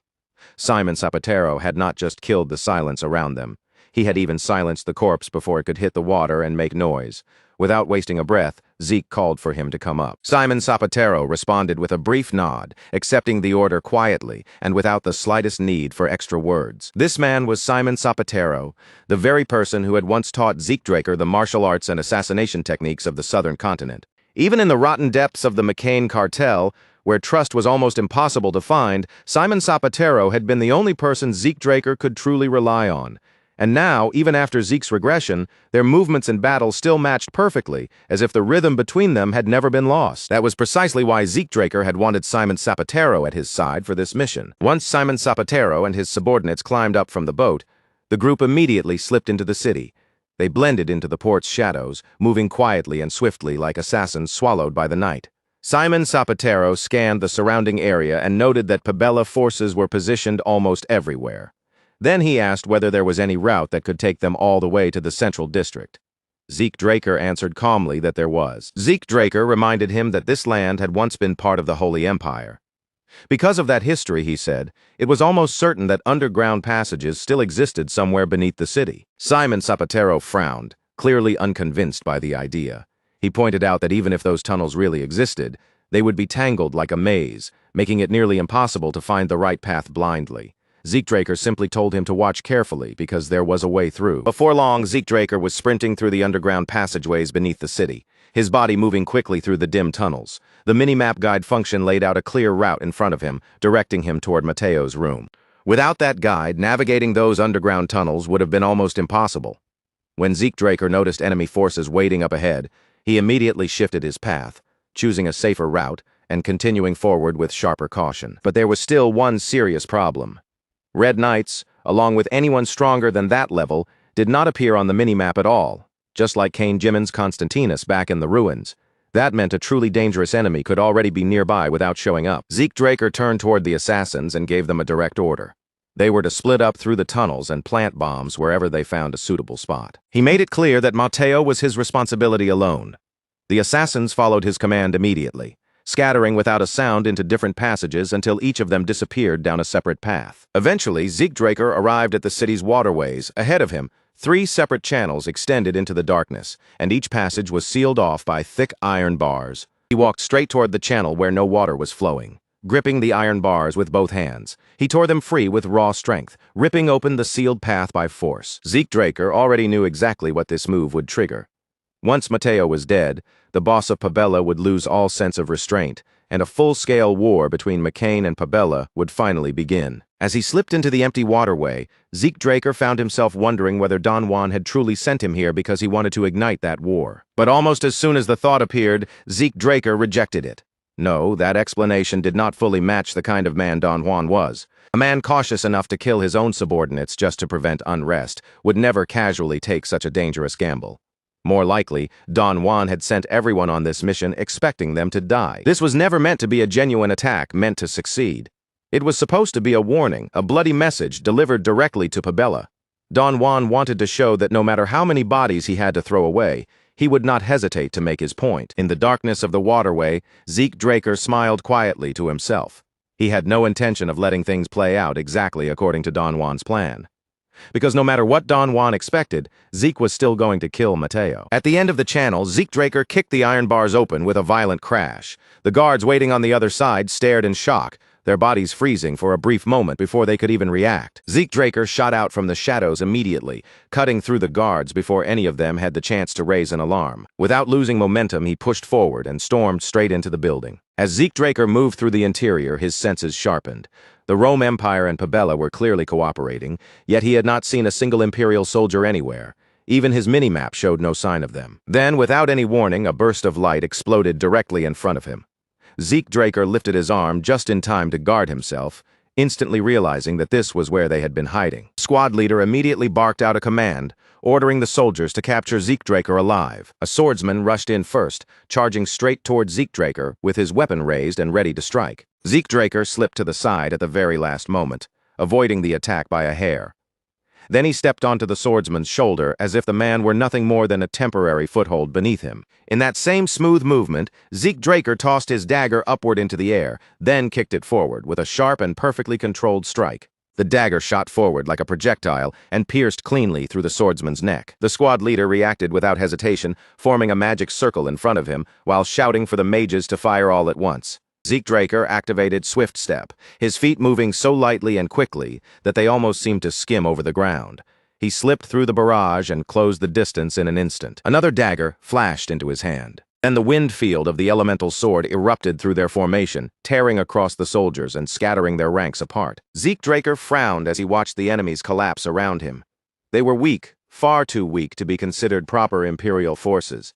Simon Zapatero had not just killed the silence around them. He had even silenced the corpse before it could hit the water and make noise. Without wasting a breath, Zeke called for him to come up. Simon Zapatero responded with a brief nod, accepting the order quietly and without the slightest need for extra words. This man was Simon Zapatero, the very person who had once taught Zeke Draker the martial arts and assassination techniques of the southern continent. Even in the rotten depths of the McCain cartel, where trust was almost impossible to find, Simon Zapatero had been the only person Zeke Draker could truly rely on. And now, even after Zeke's regression, their movements in battle still matched perfectly, as if the rhythm between them had never been lost. That was precisely why Zeke Draker had wanted Simon Zapatero at his side for this mission. Once Simon Zapatero and his subordinates climbed up from the boat, the group immediately slipped into the city. They blended into the port's shadows, moving quietly and swiftly like assassins swallowed by the night. Simon Zapatero scanned the surrounding area and noted that Pabella forces were positioned almost everywhere. Then he asked whether there was any route that could take them all the way to the central district. Zeke Draker answered calmly that there was. Zeke Draker reminded him that this land had once been part of the Holy Empire. Because of that history, he said, it was almost certain that underground passages still existed somewhere beneath the city. Simon Zapatero frowned, clearly unconvinced by the idea. He pointed out that even if those tunnels really existed, they would be tangled like a maze, making it nearly impossible to find the right path blindly. Zeke Draker simply told him to watch carefully because there was a way through. Before long, Zeke Draker was sprinting through the underground passageways beneath the city, his body moving quickly through the dim tunnels. The mini-map guide function laid out a clear route in front of him, directing him toward Mateo's room. Without that guide, navigating those underground tunnels would have been almost impossible. When Zeke Draker noticed enemy forces waiting up ahead, he immediately shifted his path, choosing a safer route and continuing forward with sharper caution. But there was still one serious problem. Red Knights, along with anyone stronger than that level, did not appear on the minimap at all, just like Cain Jimmins Constantinus back in the ruins. That meant a truly dangerous enemy could already be nearby without showing up. Zeke Draker turned toward the assassins and gave them a direct order. They were to split up through the tunnels and plant bombs wherever they found a suitable spot. He made it clear that Mateo was his responsibility alone. The assassins followed his command immediately, scattering without a sound into different passages until each of them disappeared down a separate path. Eventually, Zeke Draker arrived at the city's waterways. Ahead of him, 3 separate channels extended into the darkness, and each passage was sealed off by thick iron bars. He walked straight toward the channel where no water was flowing. Gripping the iron bars with both hands, he tore them free with raw strength, ripping open the sealed path by force. Zeke Draker already knew exactly what this move would trigger. Once Mateo was dead, the boss of Pabella would lose all sense of restraint, and a full-scale war between McCain and Pabella would finally begin. As he slipped into the empty waterway, Zeke Draker found himself wondering whether Don Juan had truly sent him here because he wanted to ignite that war. But almost as soon as the thought appeared, Zeke Draker rejected it. No, that explanation did not fully match the kind of man Don Juan was. A man cautious enough to kill his own subordinates just to prevent unrest would never casually take such a dangerous gamble. More likely, Don Juan had sent everyone on this mission expecting them to die. This was never meant to be a genuine attack meant to succeed. It was supposed to be a warning, a bloody message delivered directly to Pabella. Don Juan wanted to show that no matter how many bodies he had to throw away, he would not hesitate to make his point. In the darkness of the waterway, Zeke Draker smiled quietly to himself. He had no intention of letting things play out exactly according to Don Juan's plan. Because no matter what Don Juan expected, Zeke was still going to kill Mateo. At the end of the channel, Zeke Draker kicked the iron bars open with a violent crash. The guards waiting on the other side stared in shock, their bodies freezing for a brief moment before they could even react. Zeke Draker shot out from the shadows immediately, cutting through the guards before any of them had the chance to raise an alarm. Without losing momentum, he pushed forward and stormed straight into the building. As Zeke Draker moved through the interior, his senses sharpened. The Rome Empire and Pabella were clearly cooperating, yet he had not seen a single Imperial soldier anywhere. Even his minimap showed no sign of them. Then, without any warning, a burst of light exploded directly in front of him. Zeke Draker lifted his arm just in time to guard himself, instantly realizing that this was where they had been hiding. Squad leader immediately barked out a command, ordering the soldiers to capture Zeke Draker alive. A swordsman rushed in first, charging straight toward Zeke Draker with his weapon raised and ready to strike. Zeke Draker slipped to the side at the very last moment, avoiding the attack by a hair. Then he stepped onto the swordsman's shoulder as if the man were nothing more than a temporary foothold beneath him. In that same smooth movement, Zeke Draker tossed his dagger upward into the air, then kicked it forward with a sharp and perfectly controlled strike. The dagger shot forward like a projectile and pierced cleanly through the swordsman's neck. The squad leader reacted without hesitation, forming a magic circle in front of him, while shouting for the mages to fire all at once. Zeke Draker activated Swift Step, his feet moving so lightly and quickly that they almost seemed to skim over the ground. He slipped through the barrage and closed the distance in an instant. Another dagger flashed into his hand. Then the wind field of the elemental sword erupted through their formation, tearing across the soldiers and scattering their ranks apart. Zeke Draker frowned as he watched the enemies collapse around him. They were weak, far too weak to be considered proper Imperial forces.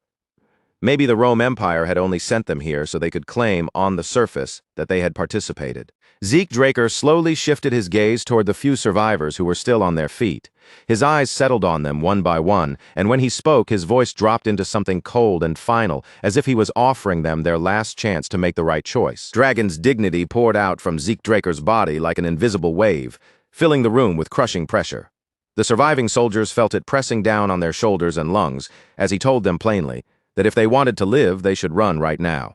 Maybe the Rome Empire had only sent them here so they could claim, on the surface, that they had participated. Zeke Draker slowly shifted his gaze toward the few survivors who were still on their feet. His eyes settled on them one by one, and when he spoke, his voice dropped into something cold and final, as if he was offering them their last chance to make the right choice. Dragon's dignity poured out from Zeke Draker's body like an invisible wave, filling the room with crushing pressure. The surviving soldiers felt it pressing down on their shoulders and lungs, as he told them plainly that if they wanted to live, they should run right now.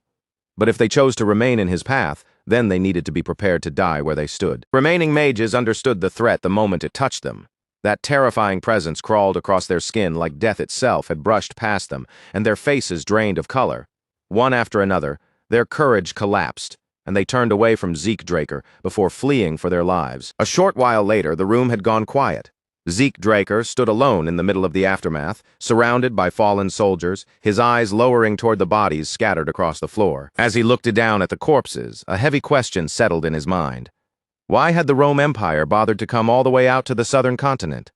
But if they chose to remain in his path, then they needed to be prepared to die where they stood. Remaining mages understood the threat the moment it touched them. That terrifying presence crawled across their skin like death itself had brushed past them, and their faces drained of color. One after another, their courage collapsed, and they turned away from Zeke Draker before fleeing for their lives. A short while later, the room had gone quiet. Zeke Draker stood alone in the middle of the aftermath, surrounded by fallen soldiers, his eyes lowering toward the bodies scattered across the floor. As he looked down at the corpses, a heavy question settled in his mind. Why had the Rome Empire bothered to come all the way out to the southern continent?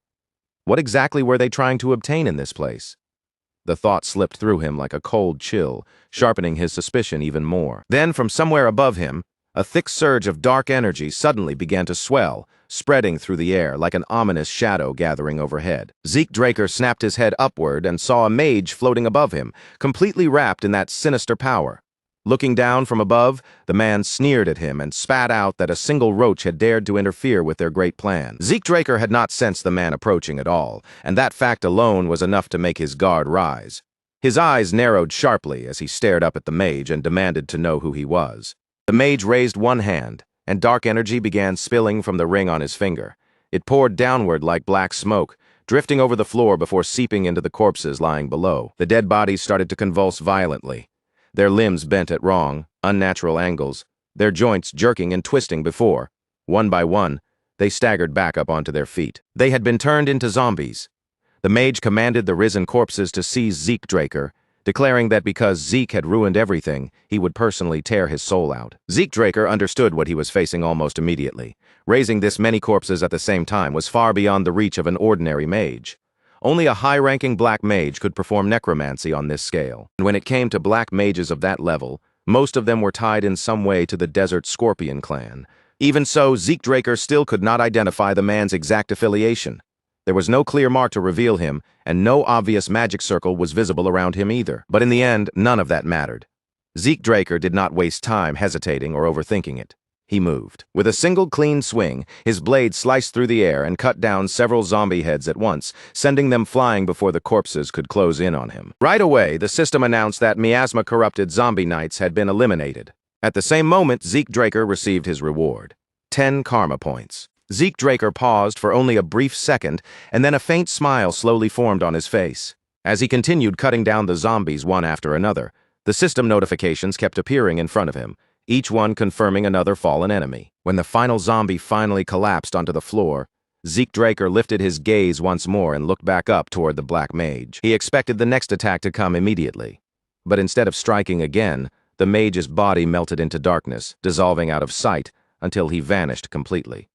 What exactly were they trying to obtain in this place? The thought slipped through him like a cold chill, sharpening his suspicion even more. Then, from somewhere above him, a thick surge of dark energy suddenly began to swell, spreading through the air like an ominous shadow gathering overhead. Zeke Draker snapped his head upward and saw a mage floating above him, completely wrapped in that sinister power. Looking down from above, the man sneered at him and spat out that a single roach had dared to interfere with their great plan. Zeke Draker had not sensed the man approaching at all, and that fact alone was enough to make his guard rise. His eyes narrowed sharply as he stared up at the mage and demanded to know who he was. The mage raised one hand, and dark energy began spilling from the ring on his finger. It poured downward like black smoke, drifting over the floor before seeping into the corpses lying below. The dead bodies started to convulse violently, their limbs bent at wrong, unnatural angles, their joints jerking and twisting before. One by one, they staggered back up onto their feet. They had been turned into zombies. The mage commanded the risen corpses to seize Zeke Draker, declaring that because Zeke had ruined everything, he would personally tear his soul out. Zeke Draker understood what he was facing almost immediately. Raising this many corpses at the same time was far beyond the reach of an ordinary mage. Only a high-ranking black mage could perform necromancy on this scale. And when it came to black mages of that level, most of them were tied in some way to the Desert Scorpion clan. Even so, Zeke Draker still could not identify the man's exact affiliation. There was no clear mark to reveal him, and no obvious magic circle was visible around him either. But in the end, none of that mattered. Zeke Draker did not waste time hesitating or overthinking it. He moved. With a single clean swing, his blade sliced through the air and cut down several zombie heads at once, sending them flying before the corpses could close in on him. Right away, the system announced that miasma-corrupted zombie knights had been eliminated. At the same moment, Zeke Draker received his reward. 10 karma points. Zeke Draker paused for only a brief second, and then a faint smile slowly formed on his face. As he continued cutting down the zombies one after another, the system notifications kept appearing in front of him, each one confirming another fallen enemy. When the final zombie finally collapsed onto the floor, Zeke Draker lifted his gaze once more and looked back up toward the black mage. He expected the next attack to come immediately. But instead of striking again, the mage's body melted into darkness, dissolving out of sight until he vanished completely.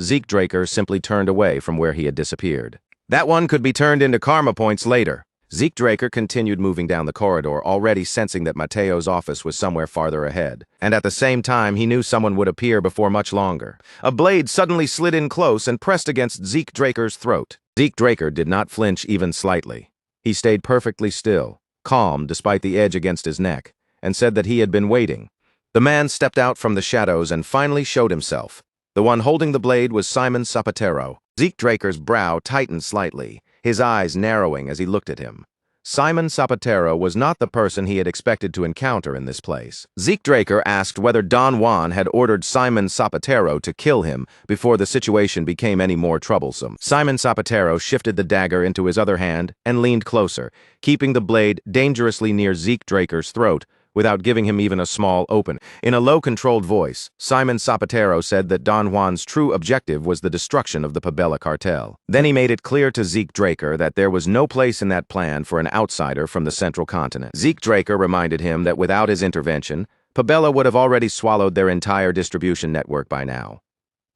Zeke Draker simply turned away from where he had disappeared. That one could be turned into karma points later. Zeke Draker continued moving down the corridor, already sensing that Mateo's office was somewhere farther ahead. And at the same time, he knew someone would appear before much longer. A blade suddenly slid in close and pressed against Zeke Draker's throat. Zeke Draker did not flinch even slightly. He stayed perfectly still, calm despite the edge against his neck, and said that he had been waiting. The man stepped out from the shadows and finally showed himself. The one holding the blade was Simon Zapatero. Zeke Draker's brow tightened slightly, his eyes narrowing as he looked at him. Simon Zapatero was not the person he had expected to encounter in this place. Zeke Draker asked whether Don Juan had ordered Simon Zapatero to kill him before the situation became any more troublesome. Simon Zapatero shifted the dagger into his other hand and leaned closer, keeping the blade dangerously near Zeke Draker's throat, without giving him even a small open. In a low, controlled voice, Simon Zapatero said that Don Juan's true objective was the destruction of the Pabella cartel. Then he made it clear to Zeke Draker that there was no place in that plan for an outsider from the central continent. Zeke Draker reminded him that without his intervention, Pabella would have already swallowed their entire distribution network by now.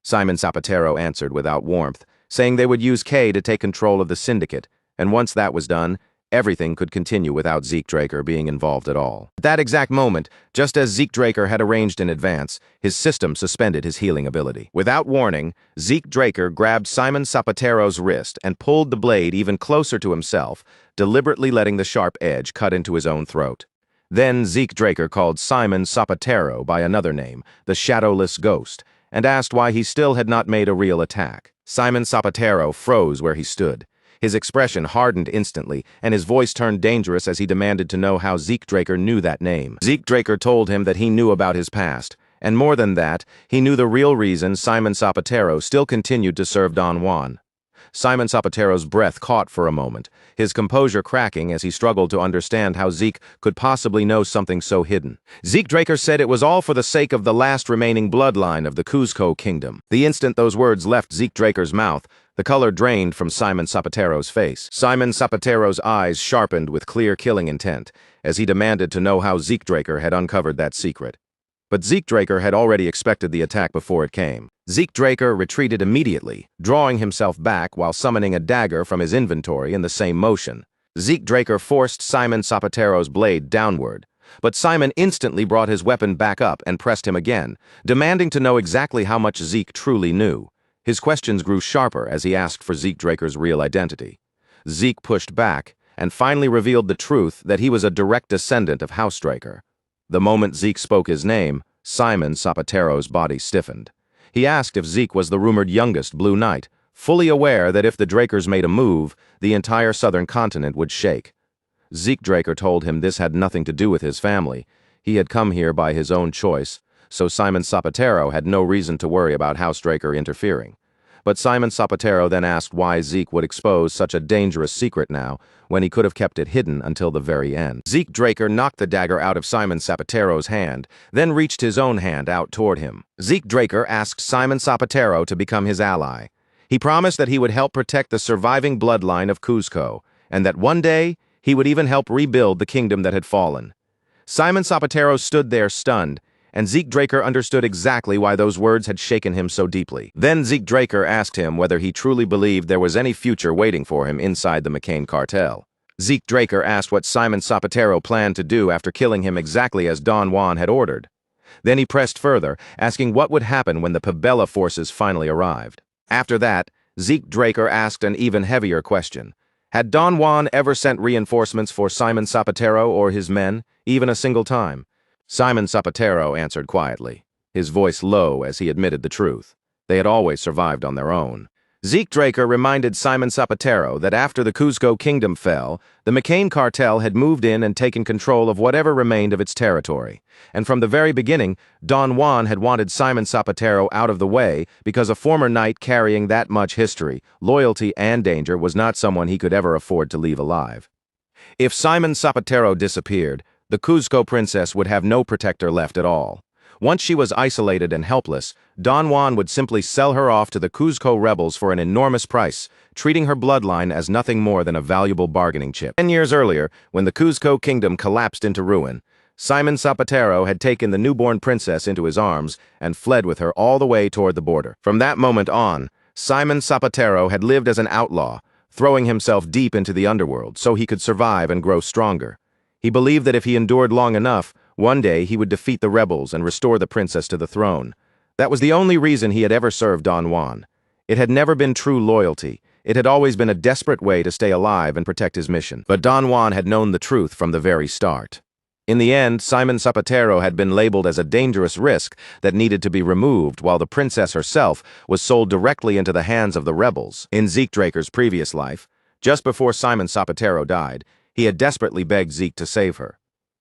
Simon Zapatero answered without warmth, saying they would use K to take control of the syndicate, and once that was done, everything could continue without Zeke Draker being involved at all. At that exact moment, just as Zeke Draker had arranged in advance, his system suspended his healing ability. Without warning, Zeke Draker grabbed Simon Zapatero's wrist and pulled the blade even closer to himself, deliberately letting the sharp edge cut into his own throat. Then Zeke Draker called Simon Zapatero by another name, the Shadowless Ghost, and asked why he still had not made a real attack. Simon Zapatero froze where he stood. His expression hardened instantly, and his voice turned dangerous as he demanded to know how Zeke Draker knew that name. Zeke Draker told him that he knew about his past, and more than that, he knew the real reason Simon Zapatero still continued to serve Don Juan. Simon Zapatero's breath caught for a moment, his composure cracking as he struggled to understand how Zeke could possibly know something so hidden. Zeke Draker said it was all for the sake of the last remaining bloodline of the Cuzco kingdom. The instant those words left Zeke Draker's mouth, the color drained from Simon Zapatero's face. Simon Zapatero's eyes sharpened with clear killing intent, as he demanded to know how Zeke Draker had uncovered that secret. But Zeke Draker had already expected the attack before it came. Zeke Draker retreated immediately, drawing himself back while summoning a dagger from his inventory in the same motion. Zeke Draker forced Simon Zapatero's blade downward, but Simon instantly brought his weapon back up and pressed him again, demanding to know exactly how much Zeke truly knew. His questions grew sharper as he asked for Zeke Draker's real identity. Zeke pushed back and finally revealed the truth that he was a direct descendant of House Draker. The moment Zeke spoke his name, Simon Zapatero's body stiffened. He asked if Zeke was the rumored youngest Blue Knight, fully aware that if the Drakers made a move, the entire southern continent would shake. Zeke Draker told him this had nothing to do with his family. He had come here by his own choice, so Simon Zapatero had no reason to worry about House Draker interfering. But Simon Zapatero then asked why Zeke would expose such a dangerous secret now, when he could have kept it hidden until the very end. Zeke Draker knocked the dagger out of Simon Zapatero's hand, then reached his own hand out toward him. Zeke Draker asked Simon Zapatero to become his ally. He promised that he would help protect the surviving bloodline of Cuzco, and that one day He would even help rebuild the kingdom that had fallen. Simon Zapatero stood there stunned, and Zeke Draker understood exactly why those words had shaken him so deeply. Then Zeke Draker asked him whether he truly believed there was any future waiting for him inside the McCain cartel. Zeke Draker asked what Simon Zapatero planned to do after killing him exactly as Don Juan had ordered. Then he pressed further, asking what would happen when the Pabella forces finally arrived. After that, Zeke Draker asked an even heavier question. Had Don Juan ever sent reinforcements for Simon Zapatero or his men, even a single time? Simon Zapatero answered quietly, his voice low as he admitted the truth. They had always survived on their own. Zeke Draker reminded Simon Zapatero that after the Cuzco kingdom fell, the McCain cartel had moved in and taken control of whatever remained of its territory. And from the very beginning, Don Juan had wanted Simon Zapatero out of the way because a former knight carrying that much history, loyalty, and danger was not someone he could ever afford to leave alive. If Simon Zapatero disappeared, the Cuzco princess would have no protector left at all. Once she was isolated and helpless, Don Juan would simply sell her off to the Cuzco rebels for an enormous price, treating her bloodline as nothing more than a valuable bargaining chip. 10 years earlier, when the Cuzco kingdom collapsed into ruin, Simon Zapatero had taken the newborn princess into his arms and fled with her all the way toward the border. From that moment on, Simon Zapatero had lived as an outlaw, throwing himself deep into the underworld so he could survive and grow stronger. He believed that if he endured long enough, one day he would defeat the rebels and restore the princess to the throne. That was the only reason he had ever served Don Juan. It had never been true loyalty. It had always been a desperate way to stay alive and protect his mission. But Don Juan had known the truth from the very start. In the end, Simon Zapatero had been labeled as a dangerous risk that needed to be removed, while the princess herself was sold directly into the hands of the rebels. In Zeke Draker's previous life, just before Simon Zapatero died, he had desperately begged Zeke to save her.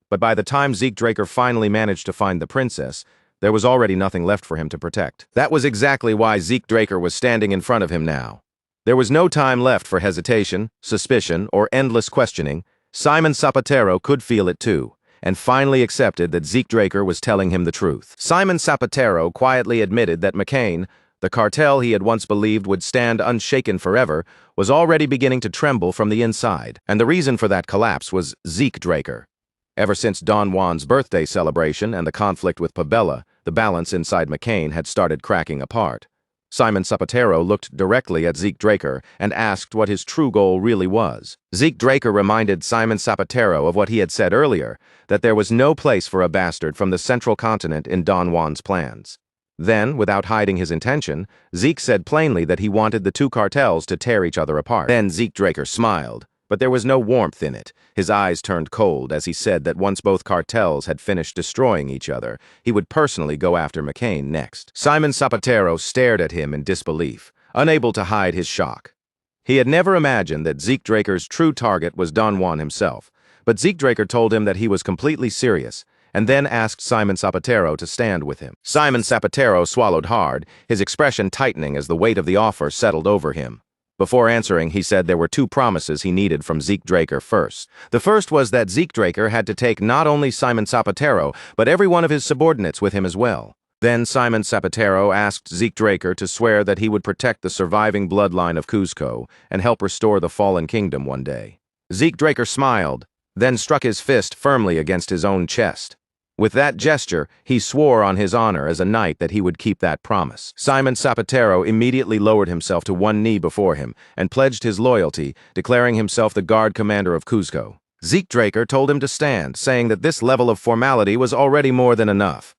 But by the time Zeke Draker finally managed to find the princess, there was already nothing left for him to protect. That was exactly why Zeke Draker was standing in front of him now. There was no time left for hesitation, suspicion, or endless questioning. Simon Zapatero could feel it too, and finally accepted that Zeke Draker was telling him the truth. Simon Zapatero quietly admitted that McCain, the cartel he had once believed would stand unshaken forever, was already beginning to tremble from the inside. And the reason for that collapse was Zeke Draker. Ever since Don Juan's birthday celebration and the conflict with Pabella, the balance inside McCain had started cracking apart. Simon Zapatero looked directly at Zeke Draker and asked what his true goal really was. Zeke Draker reminded Simon Zapatero of what he had said earlier, that there was no place for a bastard from the central continent in Don Juan's plans. Then, without hiding his intention, Zeke said plainly that he wanted the two cartels to tear each other apart. Then Zeke Draker smiled, but there was no warmth in it. His eyes turned cold as he said that once both cartels had finished destroying each other, he would personally go after McCain next. Simon Zapatero stared at him in disbelief, unable to hide his shock. He had never imagined that Zeke Draker's true target was Don Juan himself, but Zeke Draker told him that he was completely serious, and then asked Simon Zapatero to stand with him. Simon Zapatero swallowed hard, his expression tightening as the weight of the offer settled over him. Before answering, he said there were two promises he needed from Zeke Draker first. The first was that Zeke Draker had to take not only Simon Zapatero, but every one of his subordinates with him as well. Then Simon Zapatero asked Zeke Draker to swear that he would protect the surviving bloodline of Cuzco and help restore the fallen kingdom one day. Zeke Draker smiled, then struck his fist firmly against his own chest. With that gesture, he swore on his honor as a knight that he would keep that promise. Simon Zapatero immediately lowered himself to one knee before him and pledged his loyalty, declaring himself the guard commander of Cuzco. Zeke Draker told him to stand, saying that this level of formality was already more than enough.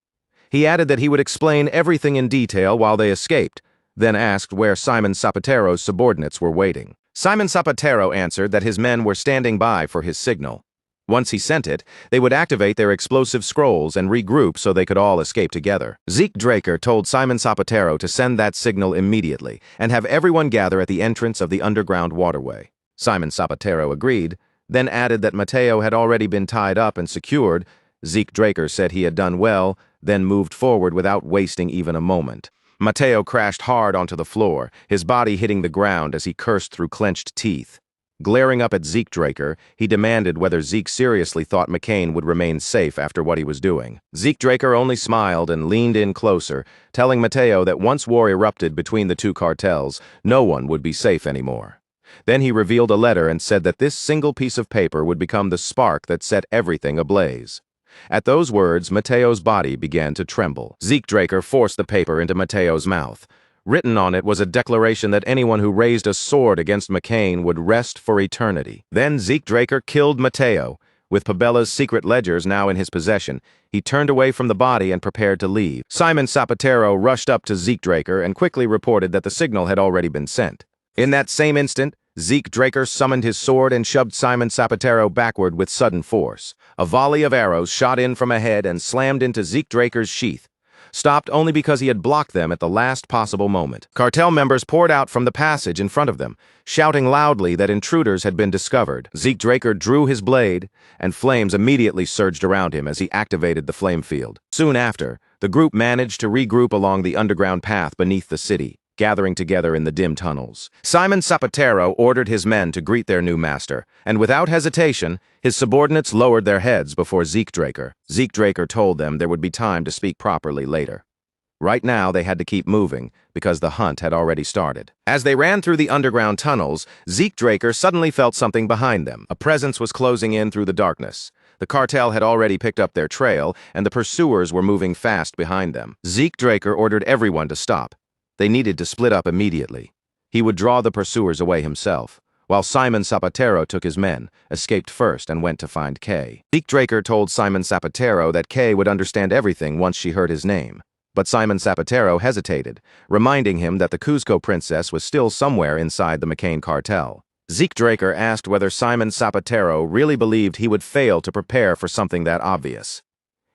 He added that he would explain everything in detail while they escaped, then asked where Simon Zapatero's subordinates were waiting. Simon Zapatero answered that his men were standing by for his signal. Once he sent it, they would activate their explosive scrolls and regroup so they could all escape together. Zeke Draker told Simon Zapatero to send that signal immediately and have everyone gather at the entrance of the underground waterway. Simon Zapatero agreed, then added that Mateo had already been tied up and secured. Zeke Draker said he had done well, then moved forward without wasting even a moment. Mateo crashed hard onto the floor, his body hitting the ground as he cursed through clenched teeth. Glaring up at Zeke Draker, he demanded whether Zeke seriously thought McCain would remain safe after what he was doing. Zeke Draker only smiled and leaned in closer, telling Mateo that once war erupted between the two cartels, no one would be safe anymore. Then he revealed a letter and said that this single piece of paper would become the spark that set everything ablaze. At those words, Mateo's body began to tremble. Zeke Draker forced the paper into Mateo's mouth. Written on it was a declaration that anyone who raised a sword against McCain would rest for eternity. Then Zeke Draker killed Mateo. With Pabella's secret ledgers now in his possession, he turned away from the body and prepared to leave. Simon Zapatero rushed up to Zeke Draker and quickly reported that the signal had already been sent. In that same instant, Zeke Draker summoned his sword and shoved Simon Zapatero backward with sudden force. A volley of arrows shot in from ahead and slammed into Zeke Draker's sheath, stopped only because he had blocked them at the last possible moment. Cartel members poured out from the passage in front of them, shouting loudly that intruders had been discovered. Zeke Draker drew his blade, and flames immediately surged around him as he activated the flame field. Soon after, the group managed to regroup along the underground path beneath the city, gathering together in the dim tunnels. Simon Zapatero ordered his men to greet their new master, and without hesitation, his subordinates lowered their heads before Zeke Draker. Zeke Draker told them there would be time to speak properly later. Right now, they had to keep moving, because the hunt had already started. As they ran through the underground tunnels, Zeke Draker suddenly felt something behind them. A presence was closing in through the darkness. The cartel had already picked up their trail, and the pursuers were moving fast behind them. Zeke Draker ordered everyone to stop. They needed to split up immediately. He would draw the pursuers away himself, while Simon Zapatero took his men, escaped first, and went to find Kay. Zeke Draker told Simon Zapatero that Kay would understand everything once she heard his name. But Simon Zapatero hesitated, reminding him that the Cuzco princess was still somewhere inside the McCain cartel. Zeke Draker asked whether Simon Zapatero really believed he would fail to prepare for something that obvious.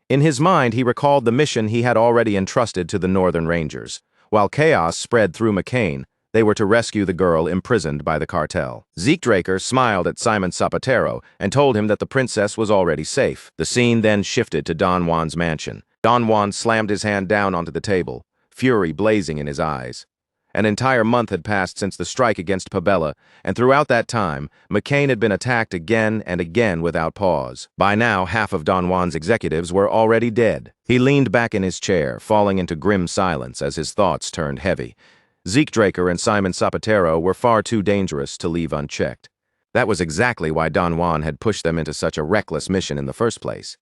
In his mind, he recalled the mission he had already entrusted to the Northern Rangers. While chaos spread through McCain, they were to rescue the girl imprisoned by the cartel. Zeke Draker smiled at Simon Zapatero and told him that the princess was already safe. The scene then shifted to Don Juan's mansion. Don Juan slammed his hand down onto the table, fury blazing in his eyes. An entire month had passed since the strike against Pabella, and throughout that time, McCain had been attacked again and again without pause. By now, half of Don Juan's executives were already dead. He leaned back in his chair, falling into grim silence as his thoughts turned heavy. Zeke Draker and Simon Zapatero were far too dangerous to leave unchecked. That was exactly why Don Juan had pushed them into such a reckless mission in the first place.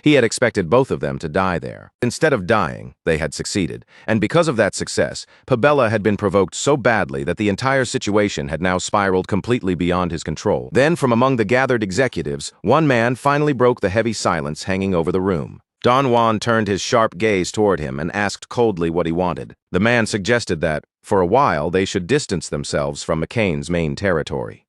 He had expected both of them to die there. Instead of dying, they had succeeded, and because of that success, Pabella had been provoked so badly that the entire situation had now spiraled completely beyond his control. Then, from among the gathered executives, one man finally broke the heavy silence hanging over the room. Don Juan turned his sharp gaze toward him and asked coldly what he wanted. The man suggested that, for a while, they should distance themselves from McCain's main territory.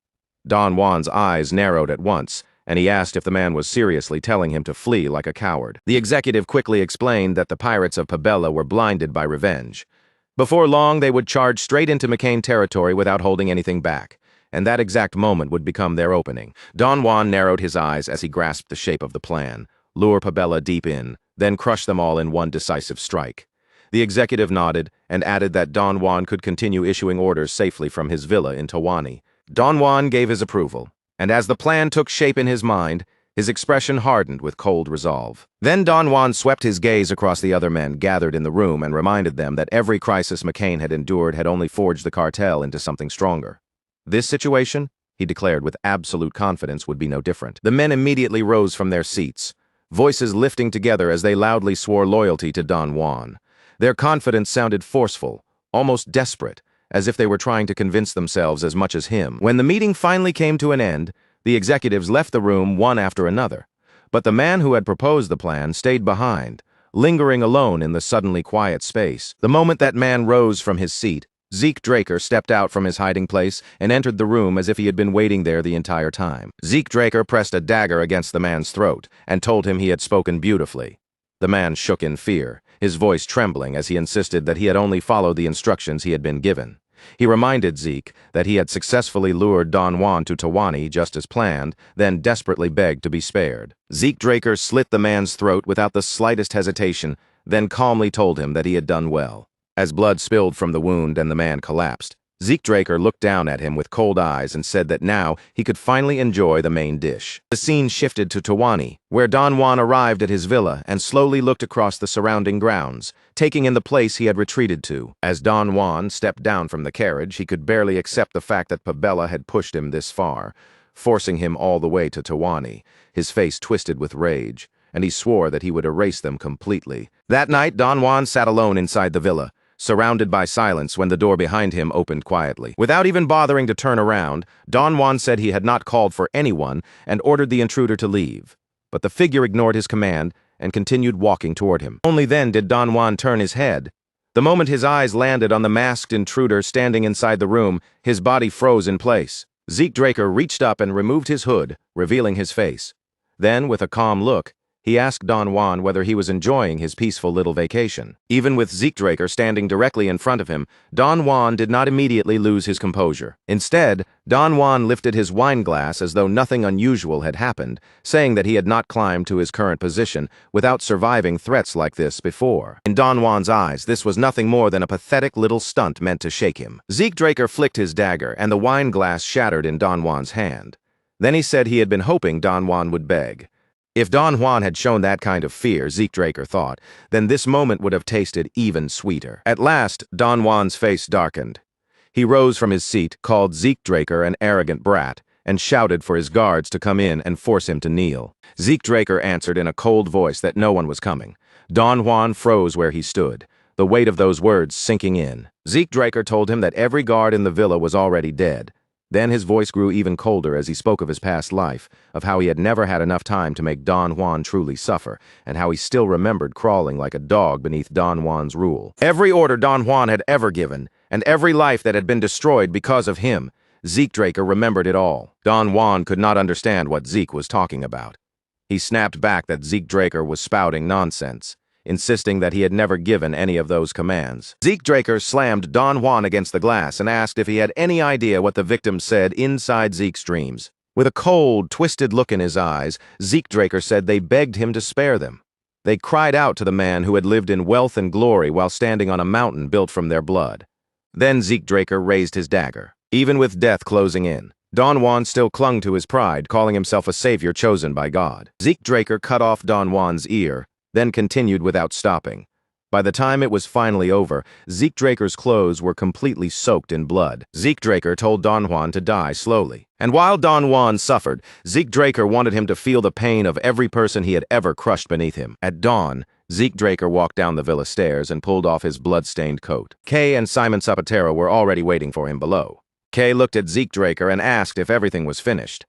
Don Juan's eyes narrowed at once, and he asked if the man was seriously telling him to flee like a coward. The executive quickly explained that the pirates of Pabella were blinded by revenge. Before long, they would charge straight into McCain territory without holding anything back, and that exact moment would become their opening. Don Juan narrowed his eyes as he grasped the shape of the plan. Lure Pabella deep in, then crush them all in one decisive strike. The executive nodded and added that Don Juan could continue issuing orders safely from his villa in Tawani. Don Juan gave his approval, and as the plan took shape in his mind, his expression hardened with cold resolve. Then Don Juan swept his gaze across the other men gathered in the room and reminded them that every crisis McCain had endured had only forged the cartel into something stronger. This situation, he declared with absolute confidence, would be no different. The men immediately rose from their seats, voices lifting together as they loudly swore loyalty to Don Juan. Their confidence sounded forceful, almost desperate, as if they were trying to convince themselves as much as him. When the meeting finally came to an end, the executives left the room one after another. But the man who had proposed the plan stayed behind, lingering alone in the suddenly quiet space. The moment that man rose from his seat, Zeke Draker stepped out from his hiding place and entered the room as if he had been waiting there the entire time. Zeke Draker pressed a dagger against the man's throat and told him he had spoken beautifully. The man shook in fear, his voice trembling as he insisted that he had only followed the instructions he had been given. He reminded Zeke that he had successfully lured Don Juan to Tawani just as planned, then desperately begged to be spared. Zeke Draker slit the man's throat without the slightest hesitation, then calmly told him that he had done well. As blood spilled from the wound and the man collapsed, Zeke Draker looked down at him with cold eyes and said that now he could finally enjoy the main dish. The scene shifted to Tawani, where Don Juan arrived at his villa and slowly looked across the surrounding grounds, taking in the place he had retreated to. As Don Juan stepped down from the carriage, he could barely accept the fact that Pabella had pushed him this far, forcing him all the way to Tawani, his face twisted with rage, and he swore that he would erase them completely. That night, Don Juan sat alone inside the villa, surrounded by silence when the door behind him opened quietly. Without even bothering to turn around, Don Juan said he had not called for anyone and ordered the intruder to leave. But the figure ignored his command and continued walking toward him. Only then did Don Juan turn his head. The moment his eyes landed on the masked intruder standing inside the room, his body froze in place. Zeke Draker reached up and removed his hood, revealing his face. Then, with a calm look, he asked Don Juan whether he was enjoying his peaceful little vacation. Even with Zeke Draker standing directly in front of him, Don Juan did not immediately lose his composure. Instead, Don Juan lifted his wine glass as though nothing unusual had happened, saying that he had not climbed to his current position without surviving threats like this before. In Don Juan's eyes, this was nothing more than a pathetic little stunt meant to shake him. Zeke Draker flicked his dagger, and the wine glass shattered in Don Juan's hand. Then he said he had been hoping Don Juan would beg. If Don Juan had shown that kind of fear, Zeke Draker thought, then this moment would have tasted even sweeter. At last, Don Juan's face darkened. He rose from his seat, called Zeke Draker an arrogant brat, and shouted for his guards to come in and force him to kneel. Zeke Draker answered in a cold voice that no one was coming. Don Juan froze where he stood, the weight of those words sinking in. Zeke Draker told him that every guard in the villa was already dead. Then his voice grew even colder as he spoke of his past life, of how he had never had enough time to make Don Juan truly suffer, and how he still remembered crawling like a dog beneath Don Juan's rule. Every order Don Juan had ever given, and every life that had been destroyed because of him, Zeke Draker remembered it all. Don Juan could not understand what Zeke was talking about. He snapped back that Zeke Draker was spouting nonsense, insisting that he had never given any of those commands. Zeke Draker slammed Don Juan against the glass and asked if he had any idea what the victims said inside Zeke's dreams. With a cold, twisted look in his eyes, Zeke Draker said they begged him to spare them. They cried out to the man who had lived in wealth and glory while standing on a mountain built from their blood. Then Zeke Draker raised his dagger. Even with death closing in, Don Juan still clung to his pride, calling himself a savior chosen by God. Zeke Draker cut off Don Juan's ear, then continued without stopping. By the time it was finally over, Zeke Draker's clothes were completely soaked in blood. Zeke Draker told Don Juan to die slowly. And while Don Juan suffered, Zeke Draker wanted him to feel the pain of every person he had ever crushed beneath him. At dawn, Zeke Draker walked down the villa stairs and pulled off his blood-stained coat. Kay and Simon Zapatero were already waiting for him below. Kay looked at Zeke Draker and asked if everything was finished.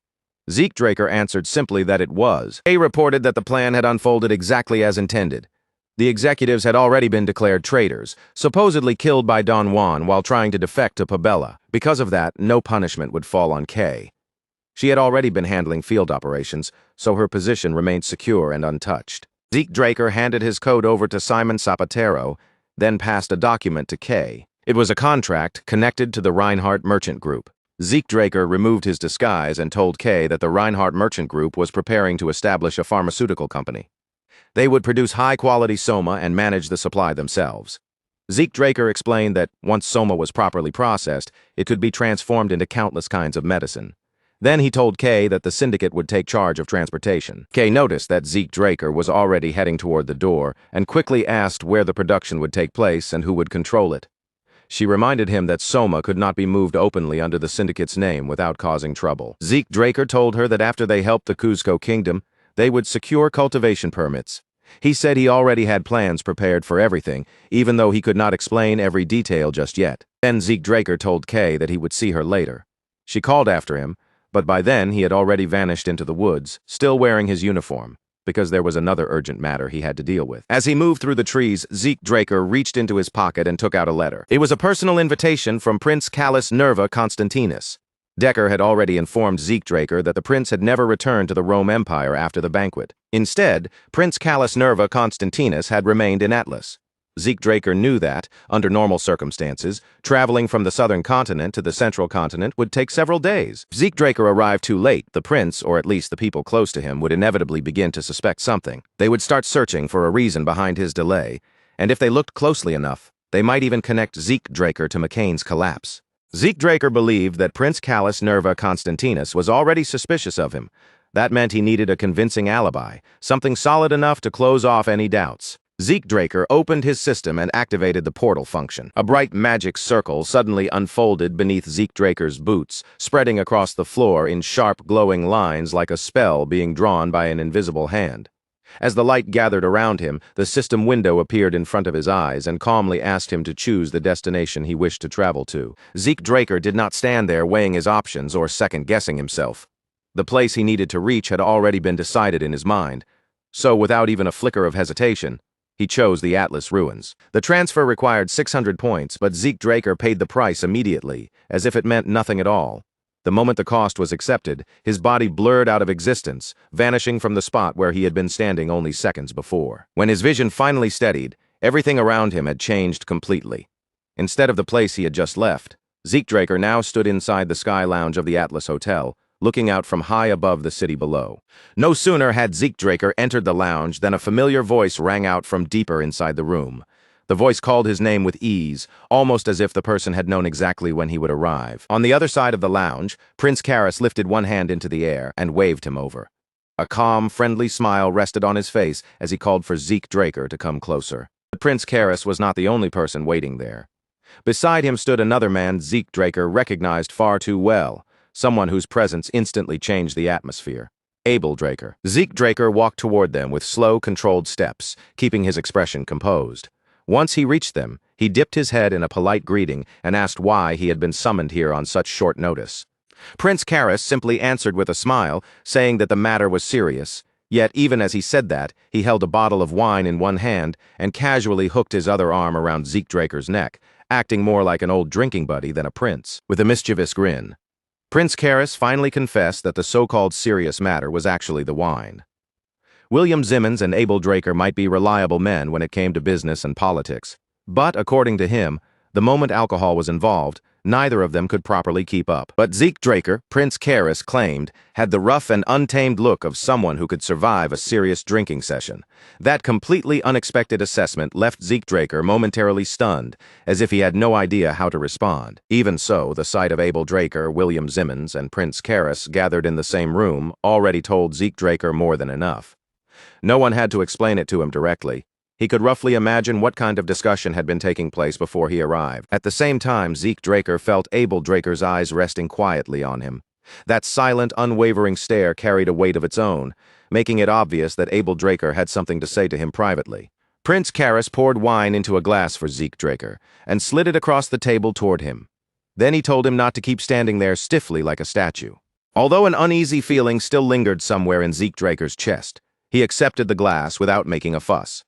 Zeke Draker answered simply that it was. Kay reported that the plan had unfolded exactly as intended. The executives had already been declared traitors, supposedly killed by Don Juan while trying to defect to Pabella. Because of that, no punishment would fall on Kay. She had already been handling field operations, so her position remained secure and untouched. Zeke Draker handed his coat over to Simon Zapatero, then passed a document to Kay. It was a contract connected to the Reinhardt Merchant Group. Zeke Draker removed his disguise and told Kay that the Reinhardt Merchant Group was preparing to establish a pharmaceutical company. They would produce high-quality soma and manage the supply themselves. Zeke Draker explained that once soma was properly processed, it could be transformed into countless kinds of medicine. Then he told Kay that the syndicate would take charge of transportation. Kay noticed that Zeke Draker was already heading toward the door and quickly asked where the production would take place and who would control it. She reminded him that soma could not be moved openly under the syndicate's name without causing trouble. Zeke Draker told her that after they helped the Cuzco Kingdom, they would secure cultivation permits. He said he already had plans prepared for everything, even though he could not explain every detail just yet. Then Zeke Draker told Kay that he would see her later. She called after him, but by then he had already vanished into the woods, still wearing his uniform, because there was another urgent matter he had to deal with. As he moved through the trees, Zeke Draker reached into his pocket and took out a letter. It was a personal invitation from Prince Callus Nerva Constantinus. Decker had already informed Zeke Draker that the prince had never returned to the Rome Empire after the banquet. Instead, Prince Callus Nerva Constantinus had remained in Atlas. Zeke Draker knew that, under normal circumstances, traveling from the southern continent to the central continent would take several days. If Zeke Draker arrived too late, the prince, or at least the people close to him, would inevitably begin to suspect something. They would start searching for a reason behind his delay, and if they looked closely enough, they might even connect Zeke Draker to McCain's collapse. Zeke Draker believed that Prince Callus Nerva Constantinus was already suspicious of him. That meant he needed a convincing alibi, something solid enough to close off any doubts. Zeke Draker opened his system and activated the portal function. A bright magic circle suddenly unfolded beneath Zeke Draker's boots, spreading across the floor in sharp, glowing lines like a spell being drawn by an invisible hand. As the light gathered around him, the system window appeared in front of his eyes and calmly asked him to choose the destination he wished to travel to. Zeke Draker did not stand there weighing his options or second-guessing himself. The place he needed to reach had already been decided in his mind, so without even a flicker of hesitation, he chose the Atlas Ruins. The transfer required 600 points, but Zeke Draker paid the price immediately, as if it meant nothing at all. The moment the cost was accepted, his body blurred out of existence, vanishing from the spot where he had been standing only seconds before. When his vision finally steadied, everything around him had changed completely. Instead of the place he had just left, Zeke Draker now stood inside the Sky Lounge of the Atlas Hotel, looking out from high above the city below. No sooner had Zeke Draker entered the lounge than a familiar voice rang out from deeper inside the room. The voice called his name with ease, almost as if the person had known exactly when he would arrive. On the other side of the lounge, Prince Callus lifted one hand into the air and waved him over. A calm, friendly smile rested on his face as he called for Zeke Draker to come closer. But Prince Callus was not the only person waiting there. Beside him stood another man Zeke Draker recognized far too well, someone whose presence instantly changed the atmosphere. Abel Draker. Zeke Draker walked toward them with slow, controlled steps, keeping his expression composed. Once he reached them, he dipped his head in a polite greeting and asked why he had been summoned here on such short notice. Prince Callus simply answered with a smile, saying that the matter was serious. Yet even as he said that, he held a bottle of wine in one hand and casually hooked his other arm around Zeke Draker's neck, acting more like an old drinking buddy than a prince. With a mischievous grin, Prince Callus finally confessed that the so-called serious matter was actually the wine. William Zimmons and Abel Draker might be reliable men when it came to business and politics, but according to him, the moment alcohol was involved, neither of them could properly keep up. But Zeke Draker, Prince Callus claimed, had the rough and untamed look of someone who could survive a serious drinking session. That completely unexpected assessment left Zeke Draker momentarily stunned, as if he had no idea how to respond. Even so, the sight of Abel Draker, William Zimmons, and Prince Callus gathered in the same room already told Zeke Draker more than enough. No one had to explain it to him directly. He could roughly imagine what kind of discussion had been taking place before he arrived. At the same time, Zeke Draker felt Abel Draker's eyes resting quietly on him. That silent, unwavering stare carried a weight of its own, making it obvious that Abel Draker had something to say to him privately. Prince Callus poured wine into a glass for Zeke Draker and slid it across the table toward him. Then he told him not to keep standing there stiffly like a statue. Although an uneasy feeling still lingered somewhere in Zeke Draker's chest, he accepted the glass without making a fuss.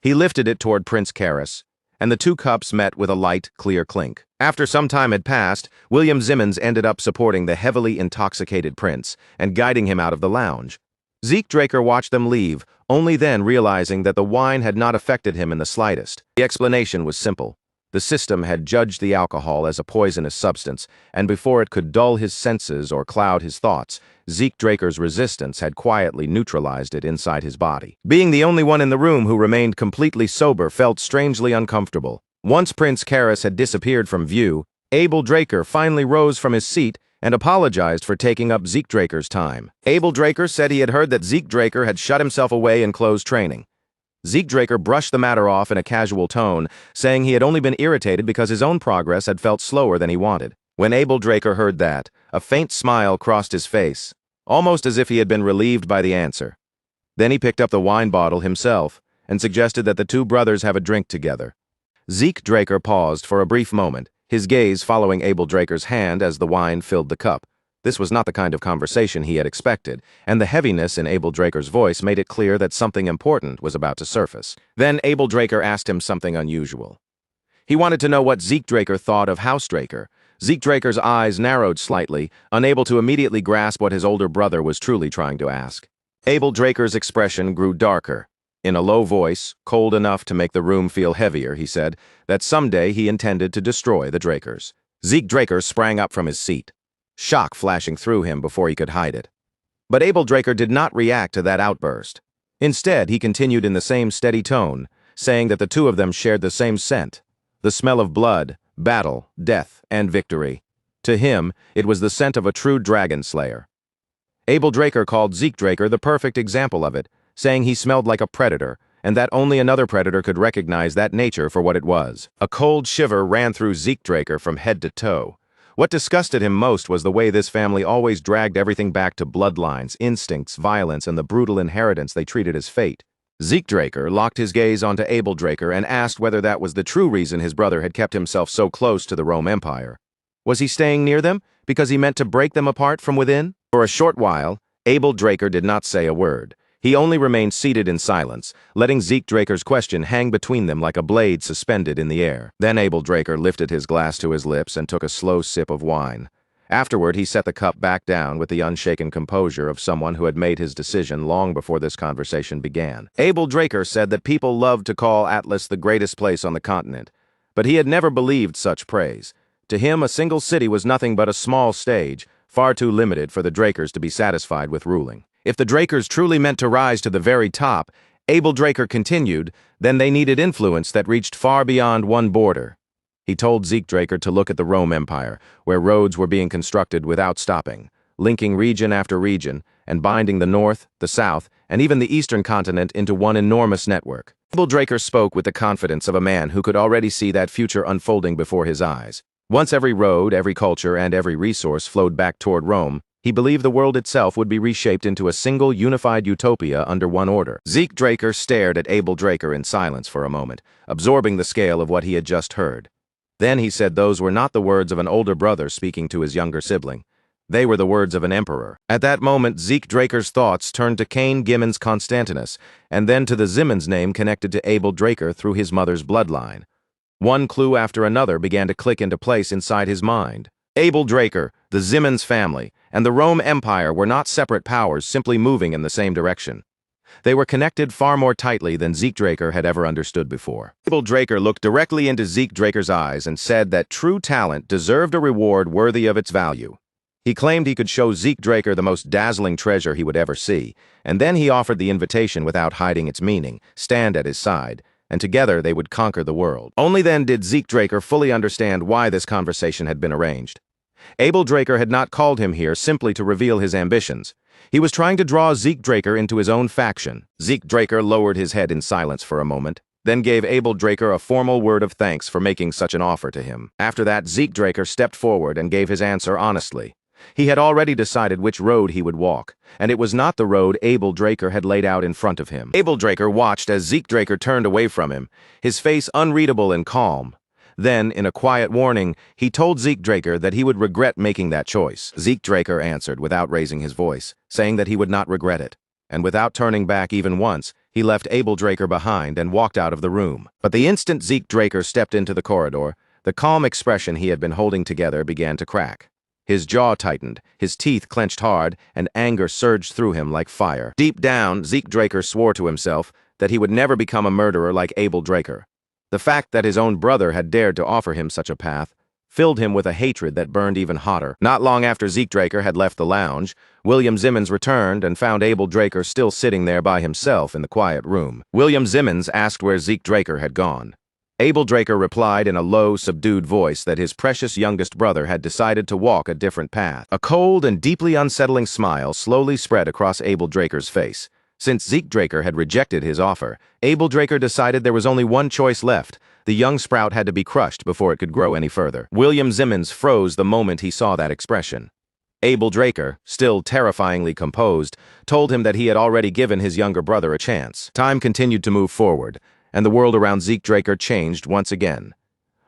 He lifted it toward Prince Callus, and the two cups met with a light, clear clink. After some time had passed, William Zimmons ended up supporting the heavily intoxicated prince and guiding him out of the lounge. Zeke Draker watched them leave, only then realizing that the wine had not affected him in the slightest. The explanation was simple. The system had judged the alcohol as a poisonous substance, and before it could dull his senses or cloud his thoughts, Zeke Draker's resistance had quietly neutralized it inside his body. Being the only one in the room who remained completely sober felt strangely uncomfortable. Once Prince Callus had disappeared from view, Abel Draker finally rose from his seat and apologized for taking up Zeke Draker's time. Abel Draker said he had heard that Zeke Draker had shut himself away in closed training. Zeke Draker brushed the matter off in a casual tone, saying he had only been irritated because his own progress had felt slower than he wanted. When Abel Draker heard that, a faint smile crossed his face, almost as if he had been relieved by the answer. Then he picked up the wine bottle himself and suggested that the two brothers have a drink together. Zeke Draker paused for a brief moment, his gaze following Abel Draker's hand as the wine filled the cup. This was not the kind of conversation he had expected, and the heaviness in Abel Draker's voice made it clear that something important was about to surface. Then Abel Draker asked him something unusual. He wanted to know what Zeke Draker thought of House Draker. Zeke Draker's eyes narrowed slightly, unable to immediately grasp what his older brother was truly trying to ask. Abel Draker's expression grew darker. In a low voice, cold enough to make the room feel heavier, he said that someday he intended to destroy the Drakers. Zeke Draker sprang up from his seat, shock flashing through him before he could hide it. But Abel Draker did not react to that outburst. Instead, he continued in the same steady tone, saying that the two of them shared the same scent, the smell of blood, battle, death, and victory. To him, it was the scent of a true dragon slayer. Abel Draker called Zeke Draker the perfect example of it, saying he smelled like a predator, and that only another predator could recognize that nature for what it was. A cold shiver ran through Zeke Draker from head to toe. What disgusted him most was the way this family always dragged everything back to bloodlines, instincts, violence, and the brutal inheritance they treated as fate. Zeke Draker locked his gaze onto Abel Draker and asked whether that was the true reason his brother had kept himself so close to the Rome Empire. Was he staying near them because he meant to break them apart from within? For a short while, Abel Draker did not say a word. He only remained seated in silence, letting Zeke Draker's question hang between them like a blade suspended in the air. Then Abel Draker lifted his glass to his lips and took a slow sip of wine. Afterward, he set the cup back down with the unshaken composure of someone who had made his decision long before this conversation began. Abel Draker said that people loved to call Atlas the greatest place on the continent, but he had never believed such praise. To him, a single city was nothing but a small stage, far too limited for the Drakers to be satisfied with ruling. If the Drakers truly meant to rise to the very top, Abel Draker continued, then they needed influence that reached far beyond one border. He told Zeke Draker to look at the Rome Empire, where roads were being constructed without stopping, linking region after region, and binding the north, the south, and even the eastern continent into one enormous network. Abel Draker spoke with the confidence of a man who could already see that future unfolding before his eyes. Once every road, every culture, and every resource flowed back toward Rome, he believed the world itself would be reshaped into a single unified utopia under one order. Zeke Draker stared at Abel Draker in silence for a moment, absorbing the scale of what he had just heard. Then he said those were not the words of an older brother speaking to his younger sibling. They were the words of an emperor. At that moment, Zeke Draker's thoughts turned to Cain Gimmons Constantinus, and then to the Zimmons name connected to Abel Draker through his mother's bloodline. One clue after another began to click into place inside his mind. Abel Draker, the Zimmons family, and the Rome Empire were not separate powers simply moving in the same direction. They were connected far more tightly than Zeke Draker had ever understood before. Abel Draker looked directly into Zeke Draker's eyes and said that true talent deserved a reward worthy of its value. He claimed he could show Zeke Draker the most dazzling treasure he would ever see, and then he offered the invitation without hiding its meaning, stand at his side, and together they would conquer the world. Only then did Zeke Draker fully understand why this conversation had been arranged. Abel Draker had not called him here simply to reveal his ambitions. He was trying to draw Zeke Draker into his own faction. Zeke Draker lowered his head in silence for a moment, then gave Abel Draker a formal word of thanks for making such an offer to him. After that, Zeke Draker stepped forward and gave his answer honestly. He had already decided which road he would walk, and it was not the road Abel Draker had laid out in front of him. Abel Draker watched as Zeke Draker turned away from him, his face unreadable and calm. Then, in a quiet warning, he told Zeke Draker that he would regret making that choice. Zeke Draker answered without raising his voice, saying that he would not regret it. And without turning back even once, he left Abel Draker behind and walked out of the room. But the instant Zeke Draker stepped into the corridor, the calm expression he had been holding together began to crack. His jaw tightened, his teeth clenched hard, and anger surged through him like fire. Deep down, Zeke Draker swore to himself that he would never become a murderer like Abel Draker. The fact that his own brother had dared to offer him such a path filled him with a hatred that burned even hotter. Not long after Zeke Draker had left the lounge, William Zimmons returned and found Abel Draker still sitting there by himself in the quiet room. William Zimmons asked where Zeke Draker had gone. Abel Draker replied in a low, subdued voice that his precious youngest brother had decided to walk a different path. A cold and deeply unsettling smile slowly spread across Abel Draker's face. Since Zeke Draker had rejected his offer, Abel Draker decided there was only one choice left. The young sprout had to be crushed before it could grow any further. William Zimmons froze the moment he saw that expression. Abel Draker, still terrifyingly composed, told him that he had already given his younger brother a chance. Time continued to move forward, and the world around Zeke Draker changed once again.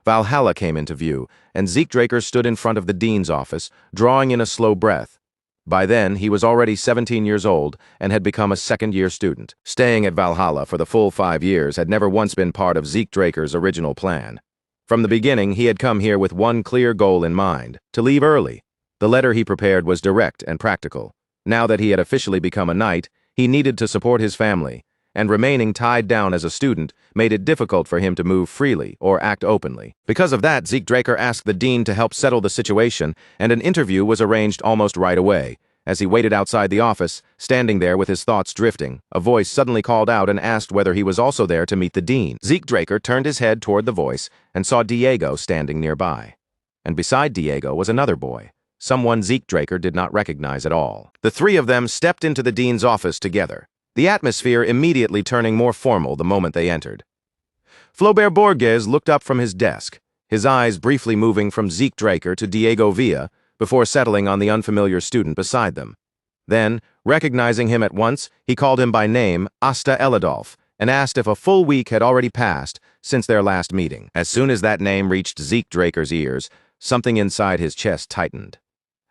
Valhalla came into view, and Zeke Draker stood in front of the dean's office, drawing in a slow breath. By then, he was already 17 years old and had become a second-year student. Staying at Valhalla for the full 5 years had never once been part of Zeke Draker's original plan. From the beginning, he had come here with one clear goal in mind: to leave early. The letter he prepared was direct and practical. Now that he had officially become a knight, he needed to support his family, and remaining tied down as a student made it difficult for him to move freely or act openly. Because of that, Zeke Draker asked the dean to help settle the situation, and an interview was arranged almost right away. As he waited outside the office, standing there with his thoughts drifting, a voice suddenly called out and asked whether he was also there to meet the dean. Zeke Draker turned his head toward the voice and saw Diego standing nearby. And beside Diego was another boy, someone Zeke Draker did not recognize at all. The three of them stepped into the dean's office together, the atmosphere immediately turning more formal the moment they entered. Flaubert Borges looked up from his desk, his eyes briefly moving from Zeke Draker to Diego Villa before settling on the unfamiliar student beside them. Then, recognizing him at once, he called him by name Asta Elidolf and asked if a full week had already passed since their last meeting. As soon as that name reached Zeke Draker's ears, something inside his chest tightened.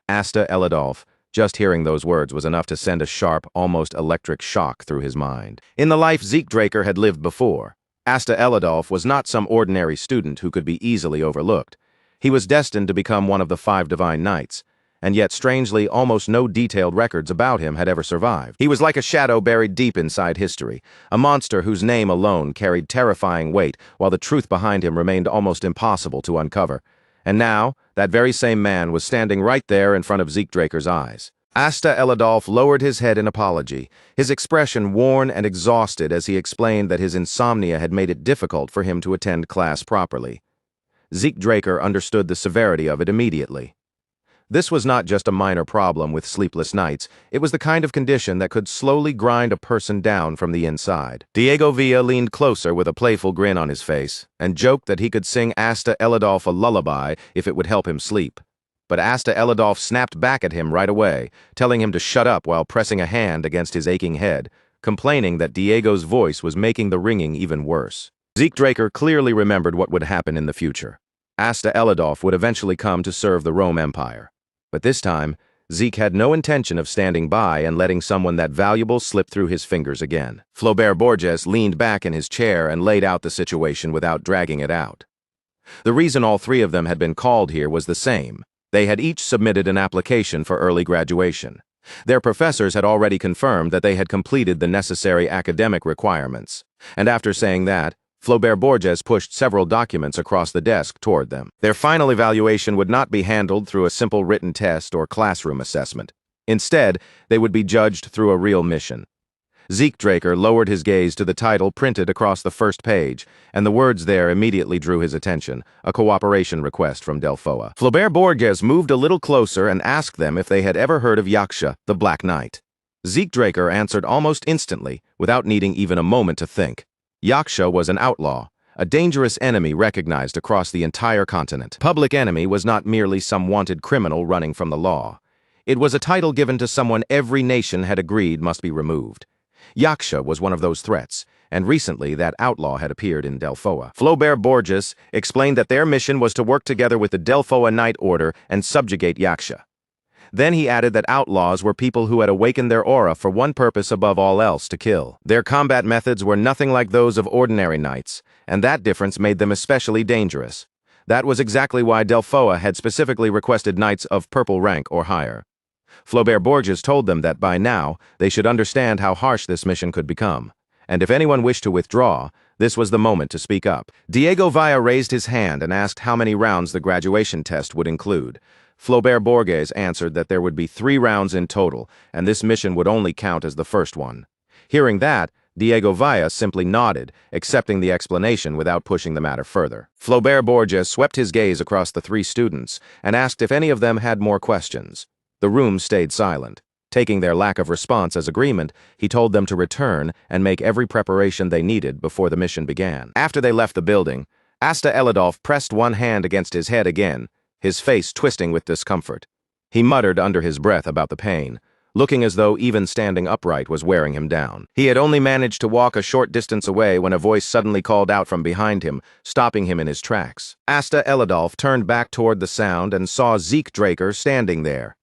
Asta Elidolf, just hearing those words was enough to send a sharp, almost electric shock through his mind. In the life Zeke Draker had lived before, Asta Elidolf was not some ordinary student who could be easily overlooked. He was destined to become one of the 5 divine knights, and yet strangely almost no detailed records about him had ever survived. He was like a shadow buried deep inside history, a monster whose name alone carried terrifying weight while the truth behind him remained almost impossible to uncover. And now, that very same man was standing right there in front of Zeke Draker's eyes. Asta Elidolf lowered his head in apology, his expression worn and exhausted as he explained that his insomnia had made it difficult for him to attend class properly. Zeke Draker understood the severity of it immediately. This was not just a minor problem with sleepless nights, it was the kind of condition that could slowly grind a person down from the inside. Diego Villa leaned closer with a playful grin on his face and joked that he could sing Asta Elidolf a lullaby if it would help him sleep. But Asta Elidolf snapped back at him right away, telling him to shut up while pressing a hand against his aching head, complaining that Diego's voice was making the ringing even worse. Zeke Draker clearly remembered what would happen in the future. Asta Elidolf would eventually come to serve the Rome Empire. But this time, Zeke had no intention of standing by and letting someone that valuable slip through his fingers again. Flaubert Borges leaned back in his chair and laid out the situation without dragging it out. The reason all 3 of them had been called here was the same. They had each submitted an application for early graduation. Their professors had already confirmed that they had completed the necessary academic requirements. And after saying that, Flaubert Borges pushed several documents across the desk toward them. Their final evaluation would not be handled through a simple written test or classroom assessment. Instead, they would be judged through a real mission. Zeke Draker lowered his gaze to the title printed across the first page, and the words there immediately drew his attention, a cooperation request from Delphoa. Flaubert Borges moved a little closer and asked them if they had ever heard of Yaksha, the Black Knight. Zeke Draker answered almost instantly, without needing even a moment to think. Yaksha was an outlaw, a dangerous enemy recognized across the entire continent. Public enemy was not merely some wanted criminal running from the law. It was a title given to someone every nation had agreed must be removed. Yaksha was one of those threats, and recently that outlaw had appeared in Delphoa. Flaubert Borges explained that their mission was to work together with the Delphoa Knight Order and subjugate Yaksha. Then he added that outlaws were people who had awakened their aura for one purpose above all else, to kill. Their combat methods were nothing like those of ordinary knights, and that difference made them especially dangerous. That was exactly why Delphoa had specifically requested knights of purple rank or higher. Flaubert Borges told them that by now, they should understand how harsh this mission could become. And if anyone wished to withdraw, this was the moment to speak up. Diego Villa raised his hand and asked how many rounds the graduation test would include. Flaubert Borges answered that there would be 3 rounds in total, and this mission would only count as the first one. Hearing that, Diego Villa simply nodded, accepting the explanation without pushing the matter further. Flaubert Borges swept his gaze across the 3 students and asked if any of them had more questions. The room stayed silent. Taking their lack of response as agreement, he told them to return and make every preparation they needed before the mission began. After they left the building, Asta Elidolf pressed one hand against his head again, his face twisting with discomfort. He muttered under his breath about the pain, looking as though even standing upright was wearing him down. He had only managed to walk a short distance away when a voice suddenly called out from behind him, stopping him in his tracks. Asta Elidolf turned back toward the sound and saw Zeke Draker standing there.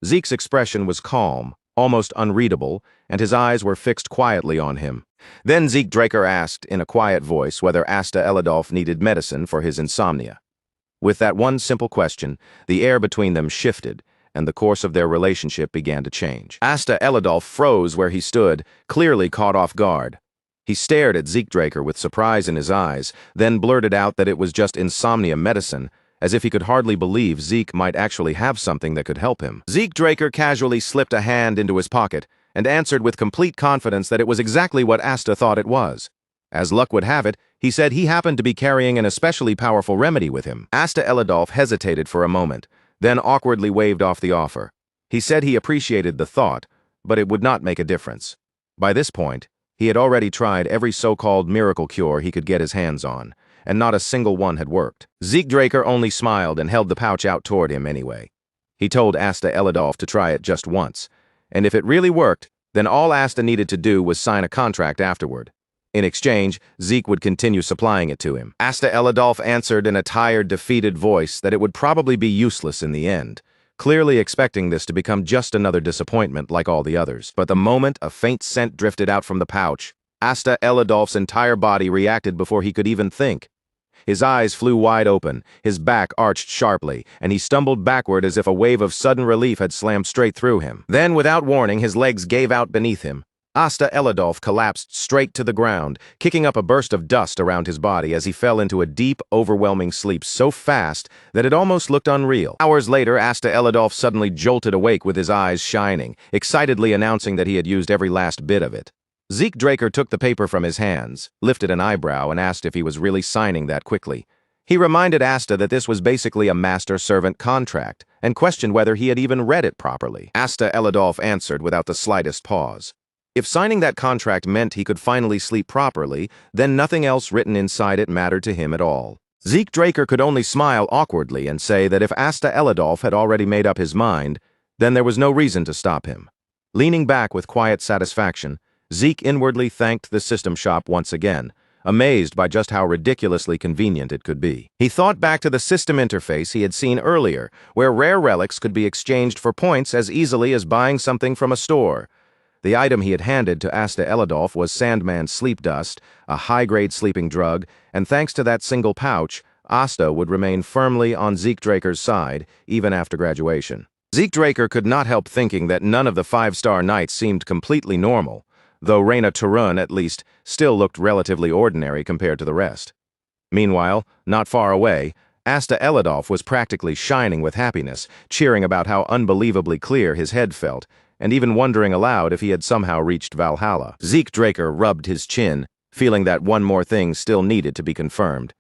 Zeke's expression was calm, almost unreadable, and his eyes were fixed quietly on him. Then Zeke Draker asked, in a quiet voice, whether Asta Elidolf needed medicine for his insomnia. With that one simple question, the air between them shifted, and the course of their relationship began to change. Asta Elidolf froze where he stood, clearly caught off guard. He stared at Zeke Draker with surprise in his eyes, then blurted out that it was just insomnia medicine, as if he could hardly believe Zeke might actually have something that could help him. Zeke Draker casually slipped a hand into his pocket and answered with complete confidence that it was exactly what Asta thought it was. As luck would have it, he said he happened to be carrying an especially powerful remedy with him. Asta Elidolf hesitated for a moment, then awkwardly waved off the offer. He said he appreciated the thought, but it would not make a difference. By this point, he had already tried every so-called miracle cure he could get his hands on, and not a single one had worked. Zeke Draker only smiled and held the pouch out toward him anyway. He told Asta Elidolf to try it just once, and if it really worked, then all Asta needed to do was sign a contract afterward. In exchange, Zeke would continue supplying it to him. Asta Elidolf answered in a tired, defeated voice that it would probably be useless in the end, clearly expecting this to become just another disappointment like all the others. But the moment a faint scent drifted out from the pouch, Asta Elidolf's entire body reacted before he could even think. His eyes flew wide open, his back arched sharply, and he stumbled backward as if a wave of sudden relief had slammed straight through him. Then, without warning, his legs gave out beneath him. Asta Elidolf collapsed straight to the ground, kicking up a burst of dust around his body as he fell into a deep, overwhelming sleep so fast that it almost looked unreal. Hours later, Asta Elidolf suddenly jolted awake with his eyes shining, excitedly announcing that he had used every last bit of it. Zeke Draker took the paper from his hands, lifted an eyebrow, and asked if he was really signing that quickly. He reminded Asta that this was basically a master-servant contract, and questioned whether he had even read it properly. Asta Elidolf answered without the slightest pause. If signing that contract meant he could finally sleep properly, then nothing else written inside it mattered to him at all. Zeke Draker could only smile awkwardly and say that if Asta Elidolf had already made up his mind, then there was no reason to stop him. Leaning back with quiet satisfaction, Zeke inwardly thanked the system shop once again, amazed by just how ridiculously convenient it could be. He thought back to the system interface he had seen earlier, where rare relics could be exchanged for points as easily as buying something from a store. The item he had handed to Asta Elidolf was Sandman's sleep dust, a high-grade sleeping drug, and thanks to that single pouch, Asta would remain firmly on Zeke Draker's side, even after graduation. Zeke Draker could not help thinking that none of the five-star knights seemed completely normal, though Reyna Turun, at least, still looked relatively ordinary compared to the rest. Meanwhile, not far away, Asta Elidolf was practically shining with happiness, cheering about how unbelievably clear his head felt, and even wondering aloud if he had somehow reached Valhalla. Zeke Draker rubbed his chin, feeling that one more thing still needed to be confirmed.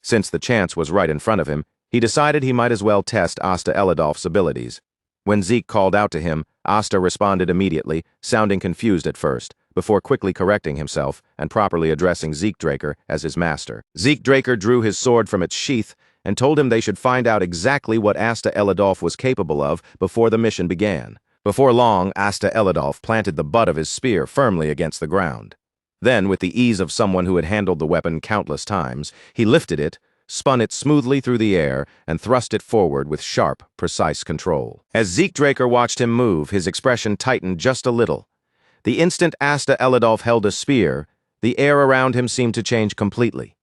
Since the chance was right in front of him, he decided he might as well test Asta Elidolf's abilities. When Zeke called out to him, Asta responded immediately, sounding confused at first, before quickly correcting himself and properly addressing Zeke Draker as his master. Zeke Draker drew his sword from its sheath and told him they should find out exactly what Asta Elidolf was capable of before the mission began. Before long, Asta Elidolf planted the butt of his spear firmly against the ground. Then, with the ease of someone who had handled the weapon countless times, he lifted it, spun it smoothly through the air, and thrust it forward with sharp, precise control. As Zeke Draker watched him move, his expression tightened just a little. The instant Asta Elidolf held a spear, the air around him seemed to change completely.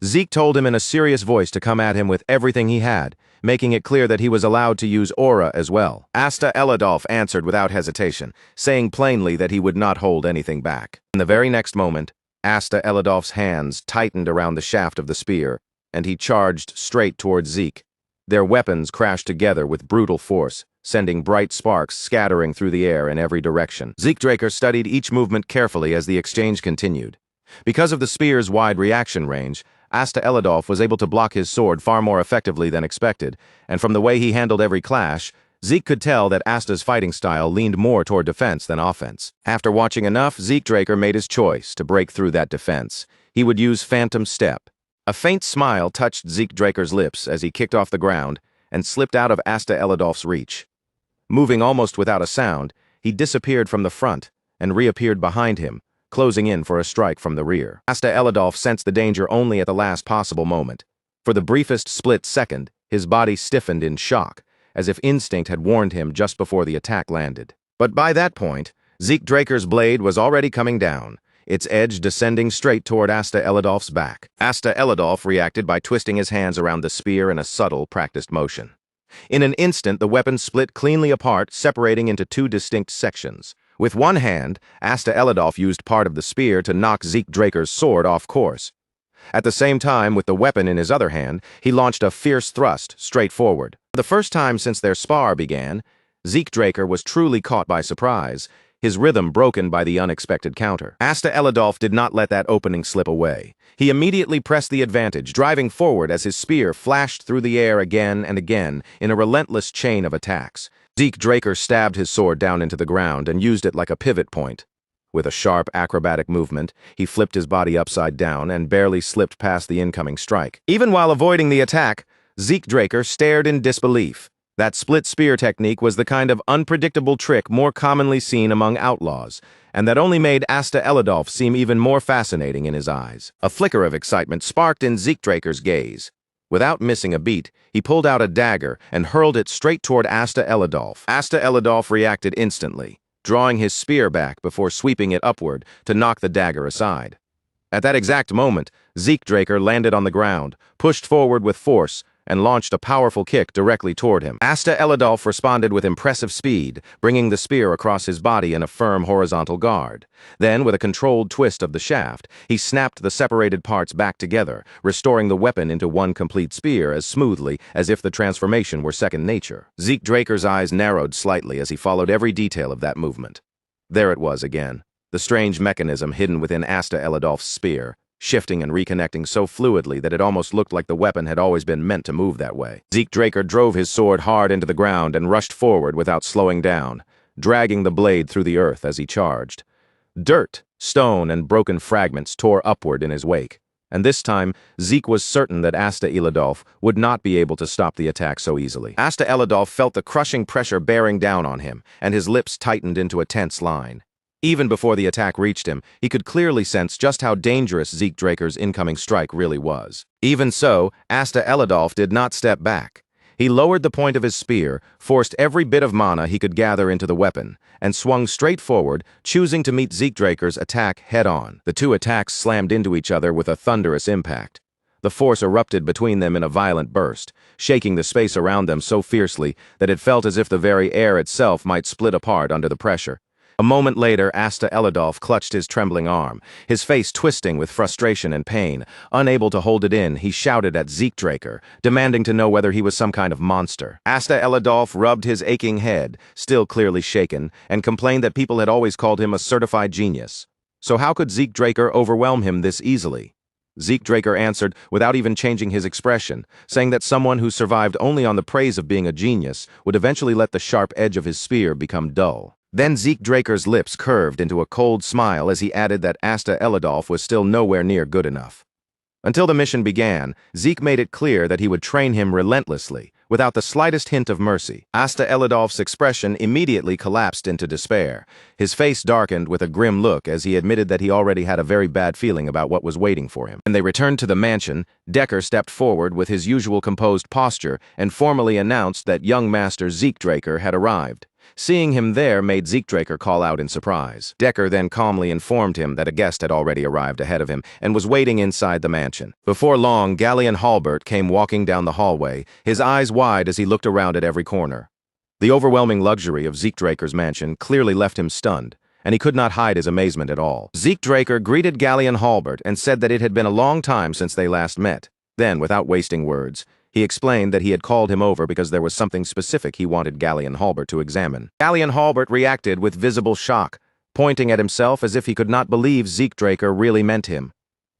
Zeke told him in a serious voice to come at him with everything he had, making it clear that he was allowed to use aura as well. Asta Elidolf answered without hesitation, saying plainly that he would not hold anything back. In the very next moment, Asta Elidolf's hands tightened around the shaft of the spear, and he charged straight towards Zeke. Their weapons crashed together with brutal force, sending bright sparks scattering through the air in every direction. Zeke Draker studied each movement carefully as the exchange continued. Because of the spear's wide reaction range, Asta Elidolf was able to block his sword far more effectively than expected, and from the way he handled every clash, Zeke could tell that Asta's fighting style leaned more toward defense than offense. After watching enough, Zeke Draker made his choice to break through that defense. He would use Phantom Step. A faint smile touched Zeke Draker's lips as he kicked off the ground and slipped out of Asta Elidolf's reach. Moving almost without a sound, he disappeared from the front and reappeared behind him, closing in for a strike from the rear. Asta Elidolf sensed the danger only at the last possible moment. For the briefest split second, his body stiffened in shock, as if instinct had warned him just before the attack landed. But by that point, Zeke Draker's blade was already coming down, its edge descending straight toward Asta Elidolf's back. Asta Elidolf reacted by twisting his hands around the spear in a subtle, practiced motion. In an instant, the weapon split cleanly apart, separating into two distinct sections. With one hand, Asta Elidolf used part of the spear to knock Zeke Draker's sword off course. At the same time, with the weapon in his other hand, he launched a fierce thrust straight forward. For the first time since their spar began, Zeke Draker was truly caught by surprise, his rhythm broken by the unexpected counter. Asta Elidolf did not let that opening slip away. He immediately pressed the advantage, driving forward as his spear flashed through the air again and again in a relentless chain of attacks. Zeke Draker stabbed his sword down into the ground and used it like a pivot point. With a sharp, acrobatic movement, he flipped his body upside down and barely slipped past the incoming strike. Even while avoiding the attack, Zeke Draker stared in disbelief. That split spear technique was the kind of unpredictable trick more commonly seen among outlaws, and that only made Asta Elidolf seem even more fascinating in his eyes. A flicker of excitement sparked in Zeke Draker's gaze. Without missing a beat, he pulled out a dagger and hurled it straight toward Asta Elidolf. Asta Elidolf reacted instantly, drawing his spear back before sweeping it upward to knock the dagger aside. At that exact moment, Zeke Draker landed on the ground, pushed forward with force, and launched a powerful kick directly toward him. Asta Elidolf responded with impressive speed, bringing the spear across his body in a firm horizontal guard. Then, with a controlled twist of the shaft, he snapped the separated parts back together, restoring the weapon into one complete spear as smoothly as if the transformation were second nature. Zeke Draker's eyes narrowed slightly as he followed every detail of that movement. There it was again, the strange mechanism hidden within Asta Elidolf's spear, shifting and reconnecting so fluidly that it almost looked like the weapon had always been meant to move that way. Zeke Draker drove his sword hard into the ground and rushed forward without slowing down, dragging the blade through the earth as he charged. Dirt, stone, and broken fragments tore upward in his wake, and this time Zeke was certain that Asta Elidolf would not be able to stop the attack so easily. Asta Elidolf felt the crushing pressure bearing down on him, and his lips tightened into a tense line. Even before the attack reached him, he could clearly sense just how dangerous Zeke Draker's incoming strike really was. Even so, Asta Elidolf did not step back. He lowered the point of his spear, forced every bit of mana he could gather into the weapon, and swung straight forward, choosing to meet Zeke Draker's attack head-on. The two attacks slammed into each other with a thunderous impact. The force erupted between them in a violent burst, shaking the space around them so fiercely that it felt as if the very air itself might split apart under the pressure. A moment later, Asta Elidolf clutched his trembling arm, his face twisting with frustration and pain. Unable to hold it in, he shouted at Zeke Draker, demanding to know whether he was some kind of monster. Asta Elidolf rubbed his aching head, still clearly shaken, and complained that people had always called him a certified genius. So how could Zeke Draker overwhelm him this easily? Zeke Draker answered without even changing his expression, saying that someone who survived only on the praise of being a genius would eventually let the sharp edge of his spear become dull. Then Zeke Draker's lips curved into a cold smile as he added that Asta Elidolf was still nowhere near good enough. Until the mission began, Zeke made it clear that he would train him relentlessly, without the slightest hint of mercy. Asta Elidolf's expression immediately collapsed into despair. His face darkened with a grim look as he admitted that he already had a very bad feeling about what was waiting for him. When they returned to the mansion, Decker stepped forward with his usual composed posture and formally announced that young Master Zeke Draker had arrived. Seeing him there made Zeke Draker call out in surprise. Decker then calmly informed him that a guest had already arrived ahead of him and was waiting inside the mansion. Before long, Galleon Halbert came walking down the hallway, his eyes wide as he looked around at every corner. The overwhelming luxury of Zeke Draker's mansion clearly left him stunned, and he could not hide his amazement at all. Zeke Draker greeted Galleon Halbert and said that it had been a long time since they last met. Then, without wasting words, he explained that he had called him over because there was something specific he wanted Galleon Halbert to examine. Galleon Halbert reacted with visible shock, pointing at himself as if he could not believe Zeke Draker really meant him.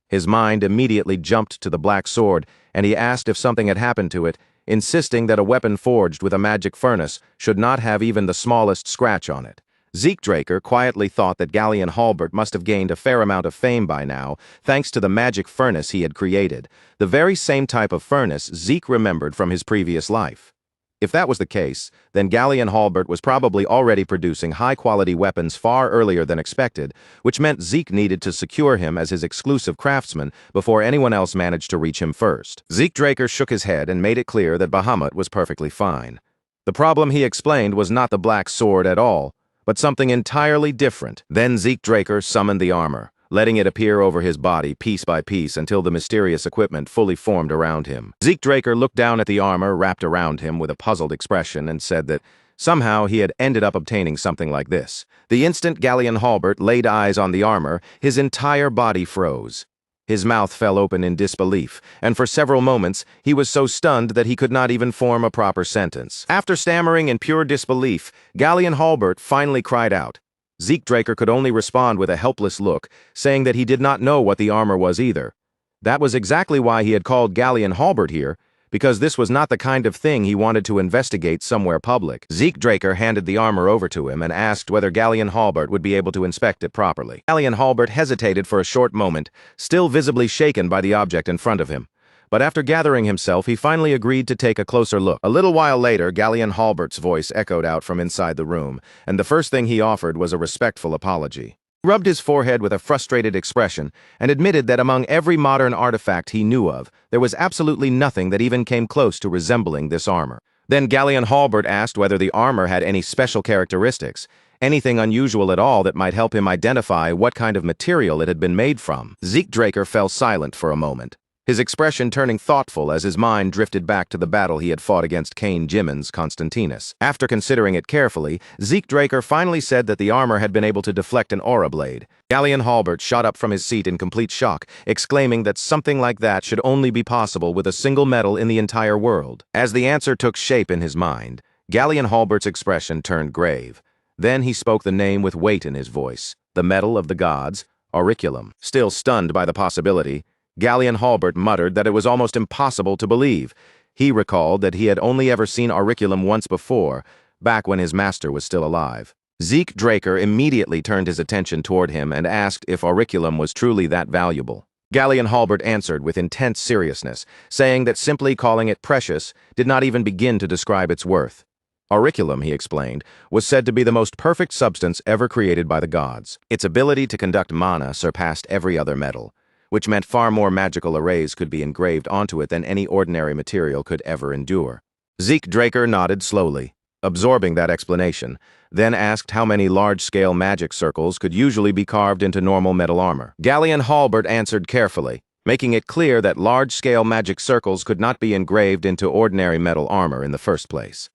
His mind immediately jumped to the black sword, and he asked if something had happened to it, insisting that a weapon forged with a magic furnace should not have even the smallest scratch on it. Zeke Draker quietly thought that Galleon Halbert must have gained a fair amount of fame by now, thanks to the magic furnace he had created, the very same type of furnace Zeke remembered from his previous life. If that was the case, then Galleon Halbert was probably already producing high-quality weapons far earlier than expected, which meant Zeke needed to secure him as his exclusive craftsman before anyone else managed to reach him first. Zeke Draker shook his head and made it clear that Bahamut was perfectly fine. The problem, he explained, was not the black sword at all, but something entirely different. Then Zeke Draker summoned the armor, letting it appear over his body piece by piece until the mysterious equipment fully formed around him. Zeke Draker looked down at the armor wrapped around him with a puzzled expression and said that somehow he had ended up obtaining something like this. The instant Galleon Halbert laid eyes on the armor, his entire body froze. His mouth fell open in disbelief, and for several moments he was so stunned that he could not even form a proper sentence. After stammering in pure disbelief, Galleon Halbert finally cried out. Zeke Draker could only respond with a helpless look, saying that he did not know what the armor was either. That was exactly why he had called Galleon Halbert here, because this was not the kind of thing he wanted to investigate somewhere public. Zeke Draker handed the armor over to him and asked whether Galleon Halbert would be able to inspect it properly. Galleon Halbert hesitated for a short moment, still visibly shaken by the object in front of him. But after gathering himself, he finally agreed to take a closer look. A little while later, Galleon Halbert's voice echoed out from inside the room, and the first thing he offered was a respectful apology. He rubbed his forehead with a frustrated expression and admitted that among every modern artifact he knew of, there was absolutely nothing that even came close to resembling this armor. Then Galleon Halbert asked whether the armor had any special characteristics, anything unusual at all that might help him identify what kind of material it had been made from. Zeke Draker fell silent for a moment, his expression turning thoughtful as his mind drifted back to the battle he had fought against Cain Jimin's Constantinus. After considering it carefully, Zeke Draker finally said that the armor had been able to deflect an aura blade. Galleon Halbert shot up from his seat in complete shock, exclaiming that something like that should only be possible with a single metal in the entire world. As the answer took shape in his mind, Galleon Halbert's expression turned grave. Then he spoke the name with weight in his voice, the metal of the gods, auriculum. Still stunned by the possibility, Galleon Halbert muttered that it was almost impossible to believe. He recalled that he had only ever seen auriculum once before, back when his master was still alive. Zeke Draker immediately turned his attention toward him and asked if auriculum was truly that valuable. Galleon Halbert answered with intense seriousness, saying that simply calling it precious did not even begin to describe its worth. Auriculum, he explained, was said to be the most perfect substance ever created by the gods. Its ability to conduct mana surpassed every other metal, which meant far more magical arrays could be engraved onto it than any ordinary material could ever endure. Zeke Draker nodded slowly, absorbing that explanation, then asked how many large-scale magic circles could usually be carved into normal metal armor. Galleon Halbert answered carefully, making it clear that large-scale magic circles could not be engraved into ordinary metal armor in the first place.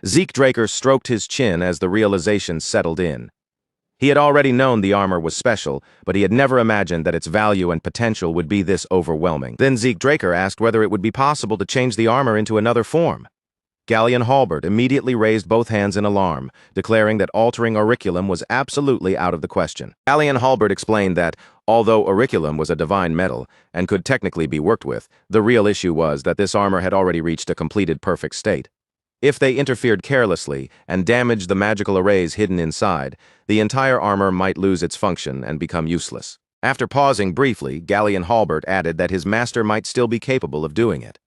Zeke Draker stroked his chin as the realization settled in. He had already known the armor was special, but he had never imagined that its value and potential would be this overwhelming. Then Zeke Draker asked whether it would be possible to change the armor into another form. Galleon Halbert immediately raised both hands in alarm, declaring that altering auriculum was absolutely out of the question. Galleon Halbert explained that, although auriculum was a divine metal and could technically be worked with, the real issue was that this armor had already reached a completed perfect state. If they interfered carelessly and damaged the magical arrays hidden inside, the entire armor might lose its function and become useless. After pausing briefly, Galleon Halbert added that his master might still be capable of doing it.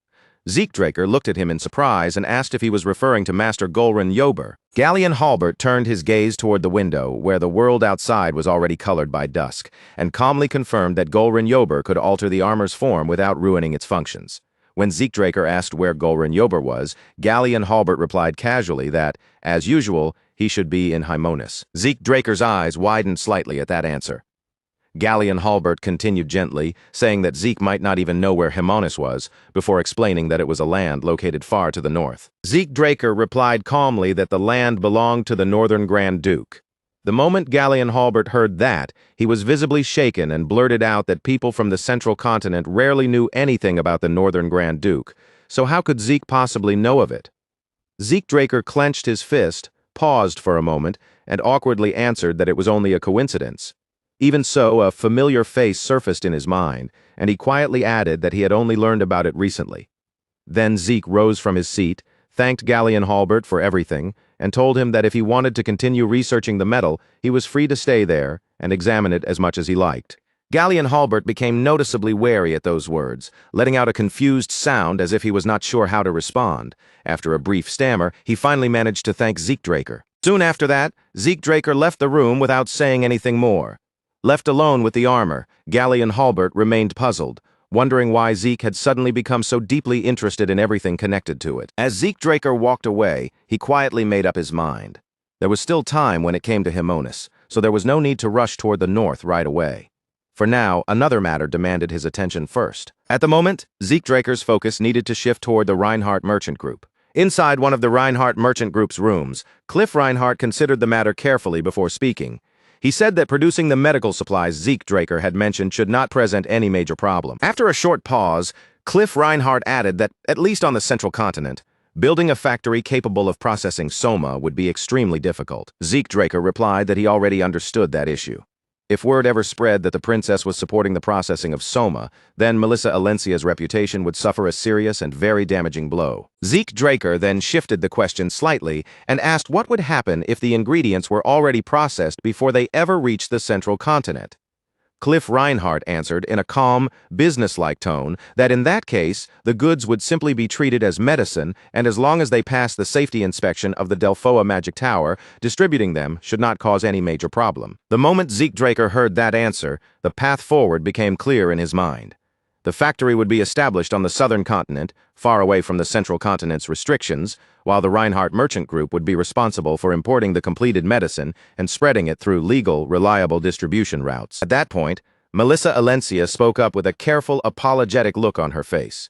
Zeke Draker looked at him in surprise and asked if he was referring to Master Golrin Yober. Galleon Halbert turned his gaze toward the window, where the world outside was already colored by dusk, and calmly confirmed that Golrin Yober could alter the armor's form without ruining its functions. When Zeke Draker asked where Golrin Yober was, Galleon Halbert replied casually that, as usual, he should be in Hymonus. Zeke Draker's eyes widened slightly at that answer. Galleon Halbert continued gently, saying that Zeke might not even know where Hymonus was, before explaining that it was a land located far to the north. Zeke Draker replied calmly that the land belonged to the Northern Grand Duke. The moment Galleon Halbert heard that, he was visibly shaken and blurted out that people from the central continent rarely knew anything about the Northern Grand Duke, so how could Zeke possibly know of it? Zeke Draker clenched his fist, paused for a moment, and awkwardly answered that it was only a coincidence. Even so, a familiar face surfaced in his mind, and he quietly added that he had only learned about it recently. Then Zeke rose from his seat, thanked Galleon Halbert for everything, and told him that if he wanted to continue researching the metal, he was free to stay there and examine it as much as he liked. Galleon Halbert became noticeably wary at those words, letting out a confused sound as if he was not sure how to respond. After a brief stammer, he finally managed to thank Zeke Draker. Soon after that, Zeke Draker left the room without saying anything more. Left alone with the armor, Galleon Halbert remained puzzled, wondering why Zeke had suddenly become so deeply interested in everything connected to it. As Zeke Draker walked away, he quietly made up his mind. There was still time when it came to Hymonus, so there was no need to rush toward the north right away. For now, another matter demanded his attention first. At the moment, Zeke Draker's focus needed to shift toward the Reinhardt Merchant Group. Inside one of the Reinhardt Merchant Group's rooms, Cliff Reinhardt considered the matter carefully before speaking. He said that producing the medical supplies Zeke Draker had mentioned should not present any major problem. After a short pause, Cliff Reinhardt added that, at least on the central continent, building a factory capable of processing soma would be extremely difficult. Zeke Draker replied that he already understood that issue. If word ever spread that the princess was supporting the processing of soma, then Melissa Alencia's reputation would suffer a serious and very damaging blow. Zeke Draker then shifted the question slightly and asked what would happen if the ingredients were already processed before they ever reached the central continent. Cliff Reinhardt answered in a calm, businesslike tone that in that case, the goods would simply be treated as medicine, and as long as they passed the safety inspection of the Delphoa Magic Tower, distributing them should not cause any major problem. The moment Zeke Draker heard that answer, the path forward became clear in his mind. The factory would be established on the southern continent, far away from the central continent's restrictions, while the Reinhardt Merchant Group would be responsible for importing the completed medicine and spreading it through legal, reliable distribution routes. At that point, Melissa Alencia spoke up with a careful, apologetic look on her face.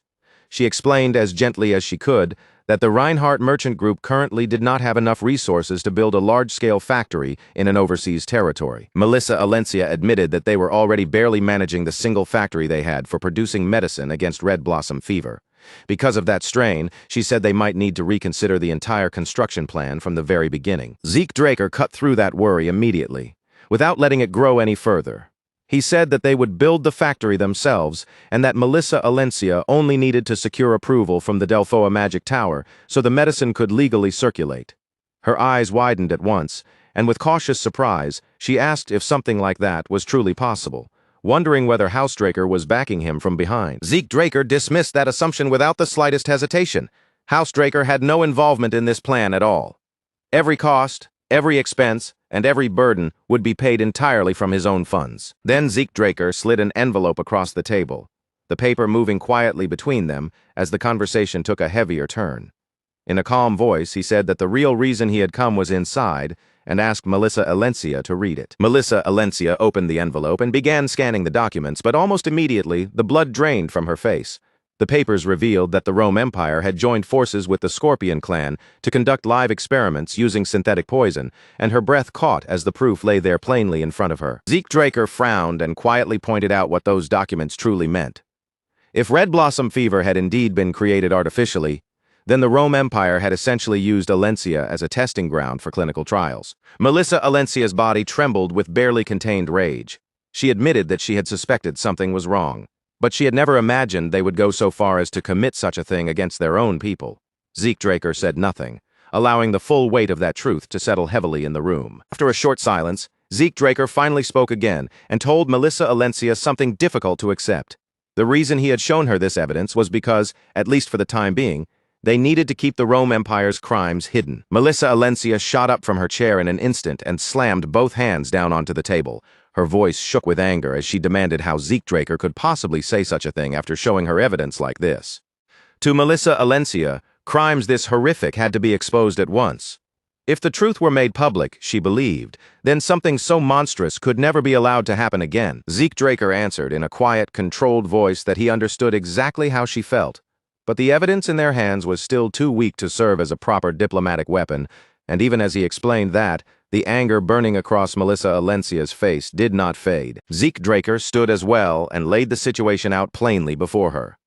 She explained as gently as she could that the Reinhardt Merchant Group currently did not have enough resources to build a large-scale factory in an overseas territory. Melissa Alencia admitted that they were already barely managing the single factory they had for producing medicine against red blossom fever. Because of that strain, she said they might need to reconsider the entire construction plan from the very beginning. Zeke Draker cut through that worry immediately, without letting it grow any further. He said that they would build the factory themselves and that Melissa Alencia only needed to secure approval from the Delphoa Magic Tower so the medicine could legally circulate. Her eyes widened at once, and with cautious surprise, she asked if something like that was truly possible, wondering whether House Draker was backing him from behind. Zeke Draker dismissed that assumption without the slightest hesitation. House Draker had no involvement in this plan at all. Every cost, every expense, and every burden would be paid entirely from his own funds. Then Zeke Draker slid an envelope across the table, the paper moving quietly between them as the conversation took a heavier turn. In a calm voice, he said that the real reason he had come was inside and asked Melissa Alencia to read it. Melissa Alencia opened the envelope and began scanning the documents, but almost immediately, the blood drained from her face. The papers revealed that the Rome Empire had joined forces with the Scorpion clan to conduct live experiments using synthetic poison, and her breath caught as the proof lay there plainly in front of her. Zeke Draker frowned and quietly pointed out what those documents truly meant. If red blossom fever had indeed been created artificially, then the Rome Empire had essentially used Alencia as a testing ground for clinical trials. Melissa Alencia's body trembled with barely contained rage. She admitted that she had suspected something was wrong, but she had never imagined they would go so far as to commit such a thing against their own people. Zeke Draker said nothing, allowing the full weight of that truth to settle heavily in the room. After a short silence, Zeke Draker finally spoke again and told Melissa Alencia something difficult to accept. The reason he had shown her this evidence was because, at least for the time being, they needed to keep the Rome Empire's crimes hidden. Melissa Alencia shot up from her chair in an instant and slammed both hands down onto the table. Her voice shook with anger as she demanded how Zeke Draker could possibly say such a thing after showing her evidence like this. To Melissa Alencia, crimes this horrific had to be exposed at once. If the truth were made public, she believed, then something so monstrous could never be allowed to happen again. Zeke Draker answered in a quiet, controlled voice that he understood exactly how she felt. But the evidence in their hands was still too weak to serve as a proper diplomatic weapon, and even as he explained that, the anger burning across Melissa Alencia's face did not fade. Zeke Draker stood as well and laid the situation out plainly before her.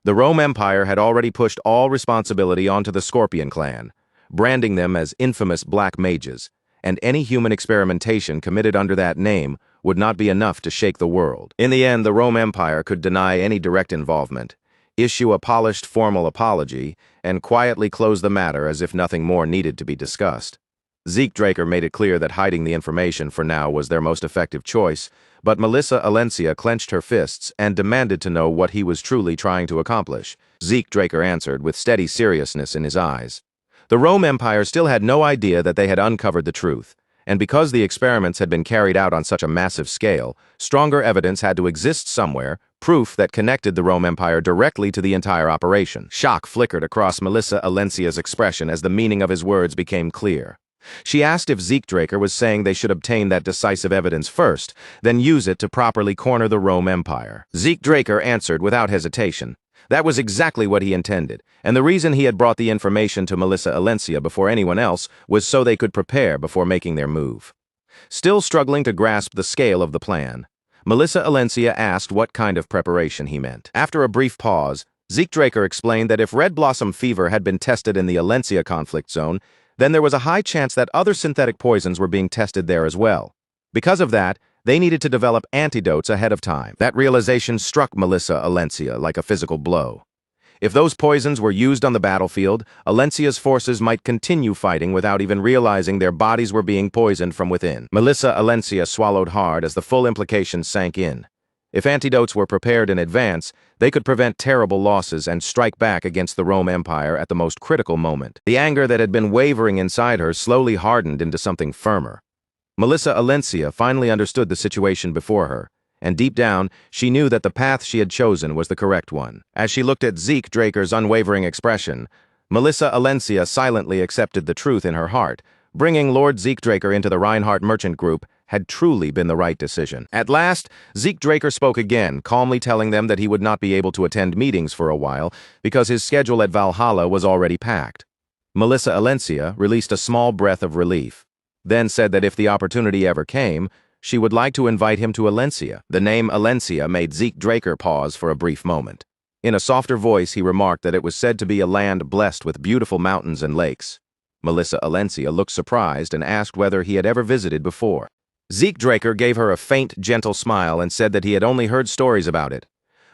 The Rome Empire had already pushed all responsibility onto the Scorpion clan, branding them as infamous black mages, and any human experimentation committed under that name would not be enough to shake the world. In the end, the Rome Empire could deny any direct involvement, issue a polished formal apology, and quietly close the matter as if nothing more needed to be discussed. Zeke Draker made it clear that hiding the information for now was their most effective choice, but Melissa Alencia clenched her fists and demanded to know what he was truly trying to accomplish. Zeke Draker answered with steady seriousness in his eyes. The Rome Empire still had no idea that they had uncovered the truth, and because the experiments had been carried out on such a massive scale, stronger evidence had to exist somewhere, proof that connected the Rome Empire directly to the entire operation. Shock flickered across Melissa Alencia's expression as the meaning of his words became clear. She asked if Zeke Draker was saying they should obtain that decisive evidence first, then use it to properly corner the Rome Empire. Zeke Draker answered without hesitation. That was exactly what he intended, and the reason he had brought the information to Melissa Alencia before anyone else was so they could prepare before making their move. Still struggling to grasp the scale of the plan, Melissa Alencia asked what kind of preparation he meant. After a brief pause, Zeke Draker explained that if red blossom fever had been tested in the Alencia conflict zone, then there was a high chance that other synthetic poisons were being tested there as well. Because of that, they needed to develop antidotes ahead of time. That realization struck Melissa Alencia like a physical blow. If those poisons were used on the battlefield, Alencia's forces might continue fighting without even realizing their bodies were being poisoned from within. Melissa Alencia swallowed hard as the full implications sank in. If antidotes were prepared in advance, they could prevent terrible losses and strike back against the Rome Empire at the most critical moment. The anger that had been wavering inside her slowly hardened into something firmer. Melissa Alencia finally understood the situation before her, and deep down, she knew that the path she had chosen was the correct one. As she looked at Zeke Draker's unwavering expression, Melissa Alencia silently accepted the truth in her heart. Bringing Lord Zeke Draker into the Reinhardt Merchant Group had truly been the right decision. At last, Zeke Draker spoke again, calmly telling them that he would not be able to attend meetings for a while because his schedule at Valhalla was already packed. Melissa Alencia released a small breath of relief, then said that if the opportunity ever came, she would like to invite him to Alencia. The name Alencia made Zeke Draker pause for a brief moment. In a softer voice, he remarked that it was said to be a land blessed with beautiful mountains and lakes. Melissa Alencia looked surprised and asked whether he had ever visited before. Zeke Draker gave her a faint, gentle smile and said that he had only heard stories about it.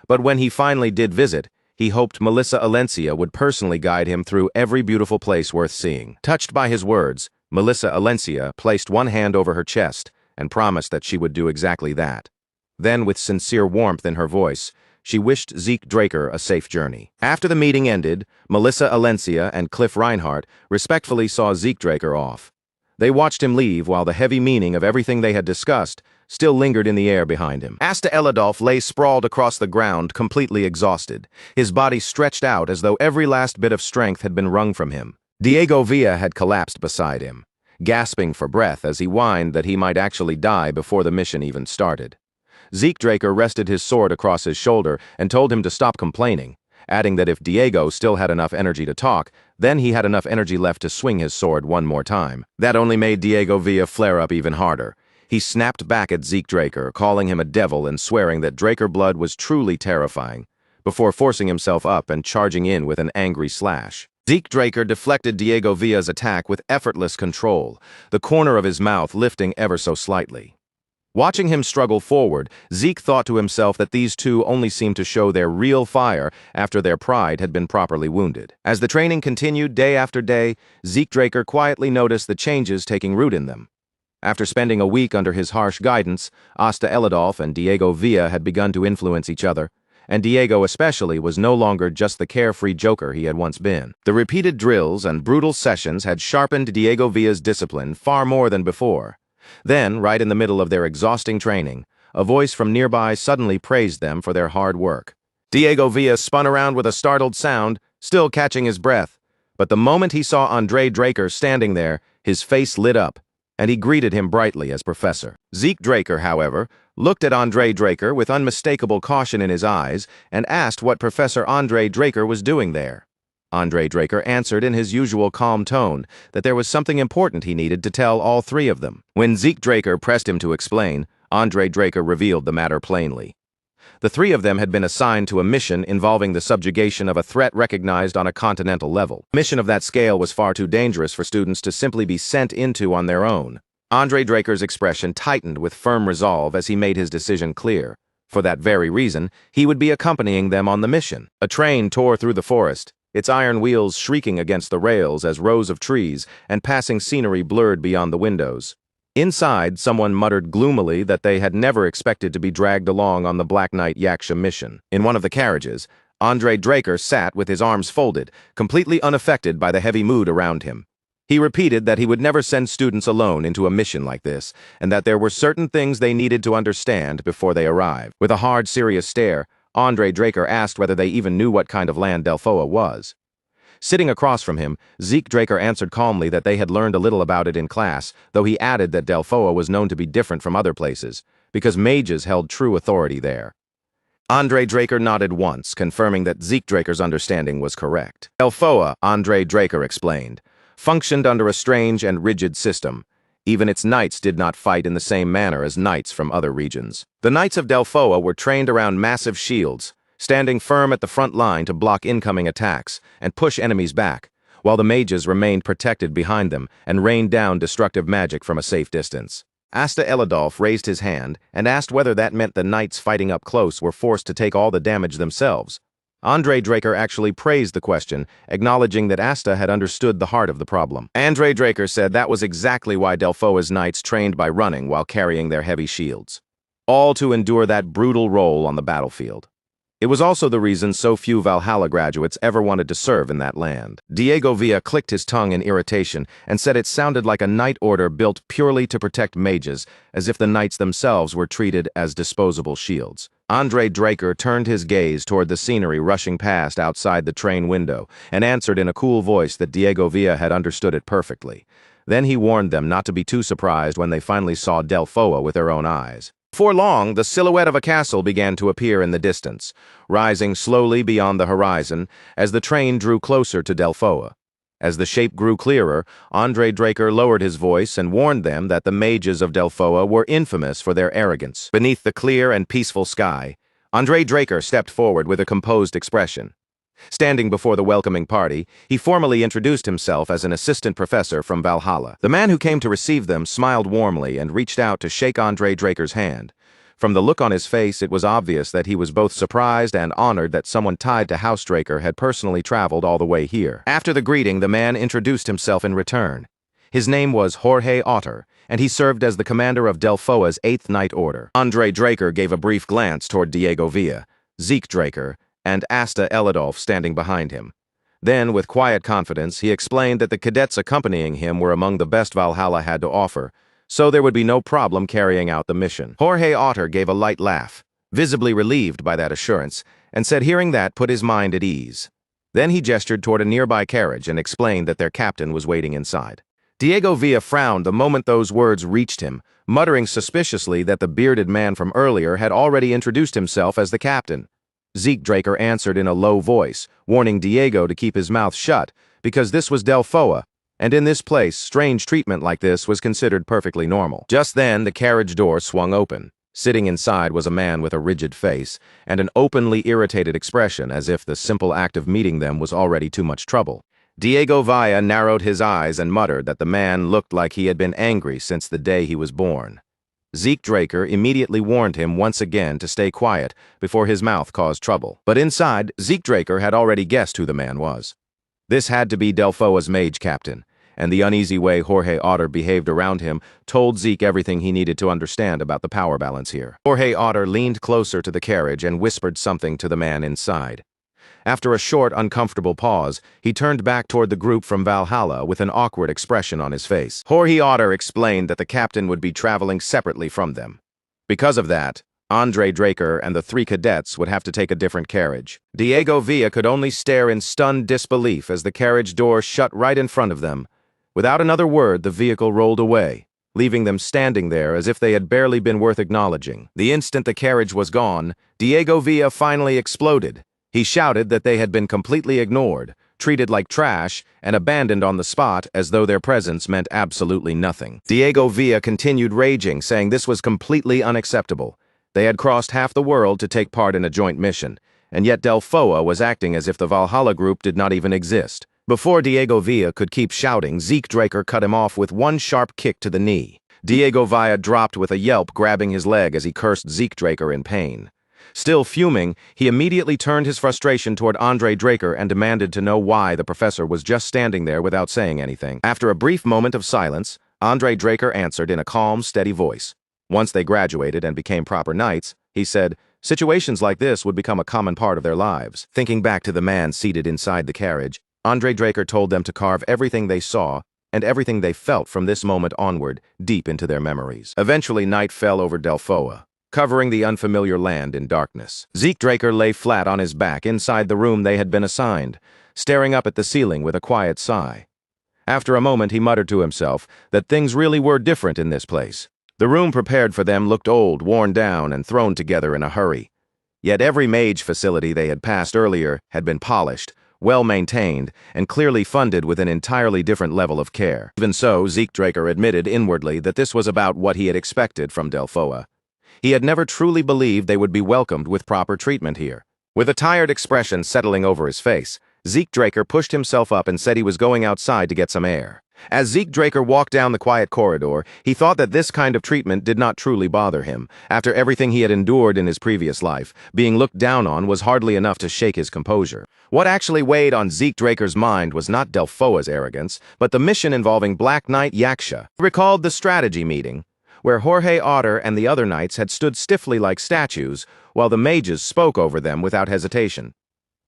But when he finally did visit, he hoped Melissa Alencia would personally guide him through every beautiful place worth seeing. Touched by his words, Melissa Alencia placed one hand over her chest and promised that she would do exactly that. Then, with sincere warmth in her voice, she wished Zeke Draker a safe journey. After the meeting ended, Melissa Alencia and Cliff Reinhardt respectfully saw Zeke Draker off. They watched him leave while the heavy meaning of everything they had discussed still lingered in the air behind him. Asta Elidolf lay sprawled across the ground, completely exhausted, his body stretched out as though every last bit of strength had been wrung from him. Diego Villa had collapsed beside him, gasping for breath as he whined that he might actually die before the mission even started. Zeke Draker rested his sword across his shoulder and told him to stop complaining, adding that if Diego still had enough energy to talk, then he had enough energy left to swing his sword one more time. That only made Diego Villa flare up even harder. He snapped back at Zeke Draker, calling him a devil and swearing that Draker blood was truly terrifying, before forcing himself up and charging in with an angry slash. Zeke Draker deflected Diego Villa's attack with effortless control, the corner of his mouth lifting ever so slightly. Watching him struggle forward, Zeke thought to himself that these two only seemed to show their real fire after their pride had been properly wounded. As the training continued day after day, Zeke Draker quietly noticed the changes taking root in them. After spending a week under his harsh guidance, Asta Elidolf and Diego Villa had begun to influence each other, and Diego especially was no longer just the carefree joker he had once been. The repeated drills and brutal sessions had sharpened Diego Villa's discipline far more than before. Then, right in the middle of their exhausting training, a voice from nearby suddenly praised them for their hard work. Diego Villa spun around with a startled sound, still catching his breath, but the moment he saw Andre Draker standing there, his face lit up, and he greeted him brightly as Professor. Zeke Draker, however, looked at Andre Draker with unmistakable caution in his eyes and asked what Professor Andre Draker was doing there. Andre Draker answered in his usual calm tone that there was something important he needed to tell all three of them. When Zeke Draker pressed him to explain, Andre Draker revealed the matter plainly. The three of them had been assigned to a mission involving the subjugation of a threat recognized on a continental level. A mission of that scale was far too dangerous for students to simply be sent into on their own. Andre Draker's expression tightened with firm resolve as he made his decision clear. For that very reason, he would be accompanying them on the mission. A train tore through the forest, its iron wheels shrieking against the rails as rows of trees and passing scenery blurred beyond the windows. Inside, someone muttered gloomily that they had never expected to be dragged along on the Black Knight Yaksha mission. In one of the carriages, Andre Draker sat with his arms folded, completely unaffected by the heavy mood around him. He repeated that he would never send students alone into a mission like this, and that there were certain things they needed to understand before they arrived. With a hard, serious stare, Andre Draker asked whether they even knew what kind of land Delphoa was. Sitting across from him, Zeke Draker answered calmly that they had learned a little about it in class, though he added that Delphoa was known to be different from other places, because mages held true authority there. Andre Draker nodded once, confirming that Zeke Draker's understanding was correct. Delphoa, Andre Draker explained, functioned under a strange and rigid system. Even its knights did not fight in the same manner as knights from other regions. The knights of Delphoa were trained around massive shields, standing firm at the front line to block incoming attacks and push enemies back, while the mages remained protected behind them and rained down destructive magic from a safe distance. Asta Elidolf raised his hand and asked whether that meant the knights fighting up close were forced to take all the damage themselves. Andre Draker actually praised the question, acknowledging that Asta had understood the heart of the problem. Andre Draker said that was exactly why Delphoa's knights trained by running while carrying their heavy shields, all to endure that brutal role on the battlefield. It was also the reason so few Valhalla graduates ever wanted to serve in that land. Diego Villa clicked his tongue in irritation and said it sounded like a knight order built purely to protect mages, as if the knights themselves were treated as disposable shields. Andre Draker turned his gaze toward the scenery rushing past outside the train window and answered in a cool voice that Diego Villa had understood it perfectly. Then he warned them not to be too surprised when they finally saw Delphoa with their own eyes. Before long, the silhouette of a castle began to appear in the distance, rising slowly beyond the horizon as the train drew closer to Delphoa. As the shape grew clearer, Andre Draker lowered his voice and warned them that the mages of Delphoa were infamous for their arrogance. Beneath the clear and peaceful sky, Andre Draker stepped forward with a composed expression. Standing before the welcoming party, he formally introduced himself as an assistant professor from Valhalla. The man who came to receive them smiled warmly and reached out to shake Andre Draker's hand. From the look on his face, it was obvious that he was both surprised and honored that someone tied to House Draker had personally traveled all the way here. After the greeting, the man introduced himself in return. His name was Jorge Otter, and he served as the commander of Delphoa's 8th Knight Order. Andre Draker gave a brief glance toward Diego Villa, Zeke Draker, and Asta Elidolf standing behind him. Then, with quiet confidence, he explained that the cadets accompanying him were among the best Valhalla had to offer, so there would be no problem carrying out the mission. Jorge Otter gave a light laugh, visibly relieved by that assurance, and said hearing that put his mind at ease. Then he gestured toward a nearby carriage and explained that their captain was waiting inside. Diego Villa frowned the moment those words reached him, muttering suspiciously that the bearded man from earlier had already introduced himself as the captain. Zeke Draker answered in a low voice, warning Diego to keep his mouth shut, because this was Delphoa, and in this place, strange treatment like this was considered perfectly normal. Just then, the carriage door swung open. Sitting inside was a man with a rigid face and an openly irritated expression, as if the simple act of meeting them was already too much trouble. Diego Villa narrowed his eyes and muttered that the man looked like he had been angry since the day he was born. Zeke Draker immediately warned him once again to stay quiet before his mouth caused trouble. But inside, Zeke Draker had already guessed who the man was. This had to be Delphoa's mage captain, and the uneasy way Jorge Otter behaved around him told Zeke everything he needed to understand about the power balance here. Jorge Otter leaned closer to the carriage and whispered something to the man inside. After a short, uncomfortable pause, he turned back toward the group from Valhalla with an awkward expression on his face. Jorge Otter explained that the captain would be traveling separately from them. Because of that, Andre Draker and the 3 cadets would have to take a different carriage. Diego Villa could only stare in stunned disbelief as the carriage door shut right in front of them. Without another word, the vehicle rolled away, leaving them standing there as if they had barely been worth acknowledging. The instant the carriage was gone, Diego Villa finally exploded. He shouted that they had been completely ignored, treated like trash, and abandoned on the spot as though their presence meant absolutely nothing. Diego Villa continued raging, saying this was completely unacceptable. They had crossed half the world to take part in a joint mission, and yet Delphoa was acting as if the Valhalla group did not even exist. Before Diego Villa could keep shouting, Zeke Draker cut him off with one sharp kick to the knee. Diego Villa dropped with a yelp, grabbing his leg as he cursed Zeke Draker in pain. Still fuming, he immediately turned his frustration toward Andre Draker and demanded to know why the professor was just standing there without saying anything. After a brief moment of silence, Andre Draker answered in a calm, steady voice. Once they graduated and became proper knights, he said, situations like this would become a common part of their lives. Thinking back to the man seated inside the carriage, Andre Draker told them to carve everything they saw and everything they felt from this moment onward deep into their memories. Eventually, night fell over Delphoa, covering the unfamiliar land in darkness. Zeke Draker lay flat on his back inside the room they had been assigned, staring up at the ceiling with a quiet sigh. After a moment, he muttered to himself that things really were different in this place. The room prepared for them looked old, worn down, and thrown together in a hurry. Yet every mage facility they had passed earlier had been polished, well-maintained, and clearly funded with an entirely different level of care. Even so, Zeke Draker admitted inwardly that this was about what he had expected from Delfoa. He had never truly believed they would be welcomed with proper treatment here. With a tired expression settling over his face, Zeke Draker pushed himself up and said he was going outside to get some air. As Zeke Draker walked down the quiet corridor, he thought that this kind of treatment did not truly bother him. After everything he had endured in his previous life, being looked down on was hardly enough to shake his composure. What actually weighed on Zeke Draker's mind was not Delfoa's arrogance, but the mission involving Black Knight Yaksha. He recalled the strategy meeting, where Jorge Otter and the other knights had stood stiffly like statues, while the mages spoke over them without hesitation.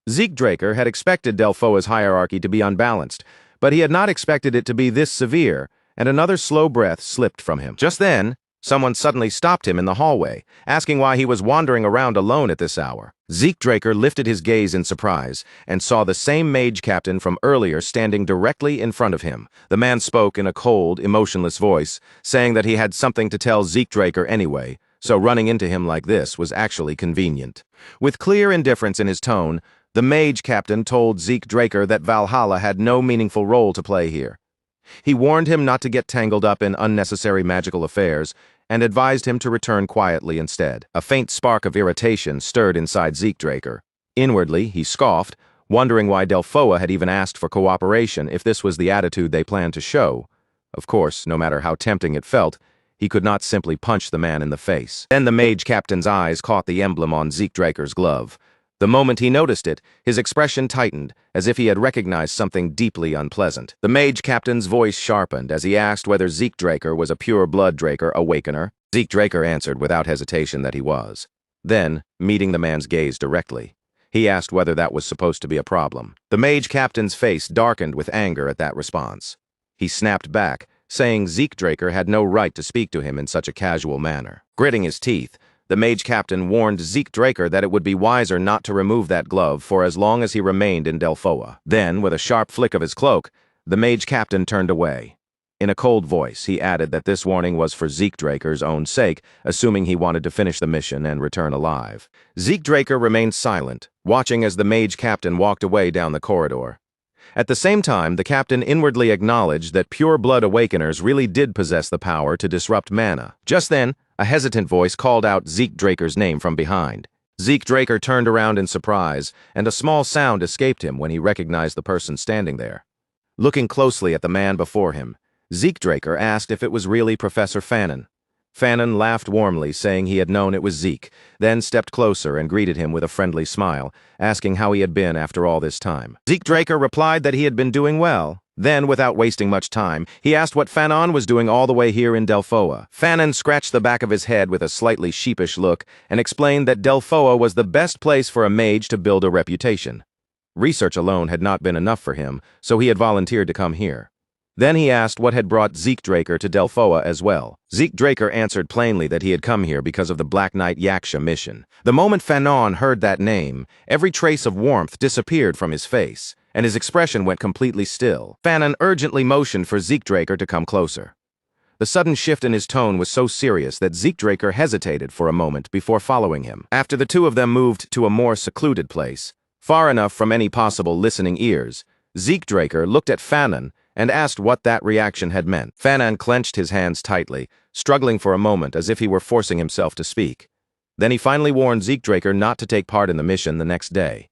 Zeke Draker had expected Delfoa's hierarchy to be unbalanced, but he had not expected it to be this severe, and another slow breath slipped from him. Just then, someone suddenly stopped him in the hallway, asking why he was wandering around alone at this hour. Zeke Draker lifted his gaze in surprise and saw the same mage captain from earlier standing directly in front of him. The man spoke in a cold, emotionless voice, saying that he had something to tell Zeke Draker anyway, so running into him like this was actually convenient. With clear indifference in his tone, the mage captain told Zeke Draker that Valhalla had no meaningful role to play here. He warned him not to get tangled up in unnecessary magical affairs and advised him to return quietly instead. A faint spark of irritation stirred inside Zeke Draker. Inwardly, he scoffed, wondering why Delfoa had even asked for cooperation if this was the attitude they planned to show. Of course, no matter how tempting it felt, he could not simply punch the man in the face. Then the mage captain's eyes caught the emblem on Zeke Draker's glove. The moment he noticed it, his expression tightened, as if he had recognized something deeply unpleasant. The mage captain's voice sharpened as he asked whether Zeke Draker was a pure-blood Draker awakener. Zeke Draker answered without hesitation that he was. Then, meeting the man's gaze directly, he asked whether that was supposed to be a problem. The mage captain's face darkened with anger at that response. He snapped back, saying Zeke Draker had no right to speak to him in such a casual manner. Gritting his teeth, the mage captain warned Zeke Draker that it would be wiser not to remove that glove for as long as he remained in Delfoa. Then, with a sharp flick of his cloak, the mage captain turned away. In a cold voice, he added that this warning was for Zeke Draker's own sake, assuming he wanted to finish the mission and return alive. Zeke Draker remained silent, watching as the mage captain walked away down the corridor. At the same time, the captain inwardly acknowledged that pure-blood awakeners really did possess the power to disrupt mana. Just then, a hesitant voice called out Zeke Draker's name from behind. Zeke Draker turned around in surprise, and a small sound escaped him when he recognized the person standing there. Looking closely at the man before him, Zeke Draker asked if it was really Professor Fannin. Fannin laughed warmly, saying he had known it was Zeke, then stepped closer and greeted him with a friendly smile, asking how he had been after all this time. Zeke Draker replied that he had been doing well. Then, without wasting much time, he asked what Fannin was doing all the way here in Delfoa. Fannin scratched the back of his head with a slightly sheepish look and explained that Delfoa was the best place for a mage to build a reputation. Research alone had not been enough for him, so he had volunteered to come here. Then he asked what had brought Zeke Draker to Delfoa as well. Zeke Draker answered plainly that he had come here because of the Black Knight Yaksha mission. The moment Fannin heard that name, every trace of warmth disappeared from his face, and his expression went completely still. Fannin urgently motioned for Zeke Draker to come closer. The sudden shift in his tone was so serious that Zeke Draker hesitated for a moment before following him. After the two of them moved to a more secluded place, far enough from any possible listening ears, Zeke Draker looked at Fannin and asked what that reaction had meant. Fannin clenched his hands tightly, struggling for a moment as if he were forcing himself to speak. Then he finally warned Zeke Draker not to take part in the mission the next day.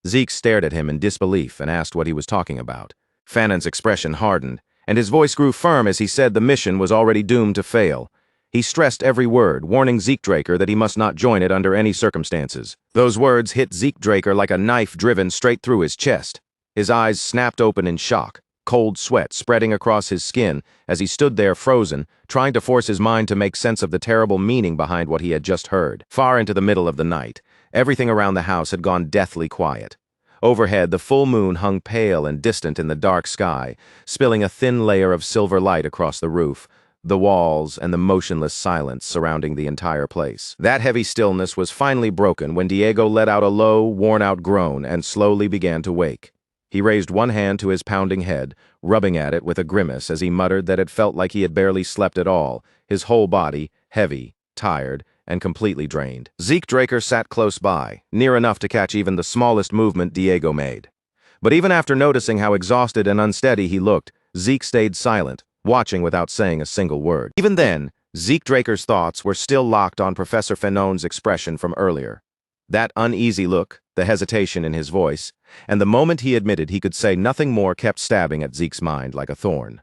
Zeke stared at him in disbelief and asked what he was talking about. Fannin's expression hardened, and his voice grew firm as he said the mission was already doomed to fail. He stressed every word, warning Zeke Draker that he must not join it under any circumstances. Those words hit Zeke Draker like a knife driven straight through his chest. His eyes snapped open in shock, cold sweat spreading across his skin as he stood there frozen, trying to force his mind to make sense of the terrible meaning behind what he had just heard. Far into the middle of the night, everything around the house had gone deathly quiet. Overhead, the full moon hung pale and distant in the dark sky, spilling a thin layer of silver light across the roof, the walls, and the motionless silence surrounding the entire place. That heavy stillness was finally broken when Diego let out a low, worn-out groan and slowly began to wake. He raised one hand to his pounding head, rubbing at it with a grimace as he muttered that it felt like he had barely slept at all, his whole body heavy, tired, and completely drained. Zeke Draker sat close by, near enough to catch even the smallest movement Diego made. But even after noticing how exhausted and unsteady he looked, Zeke stayed silent, watching without saying a single word. Even then, Zeke Draker's thoughts were still locked on Professor Fanon's expression from earlier. That uneasy look, the hesitation in his voice, and the moment he admitted he could say nothing more kept stabbing at Zeke's mind like a thorn.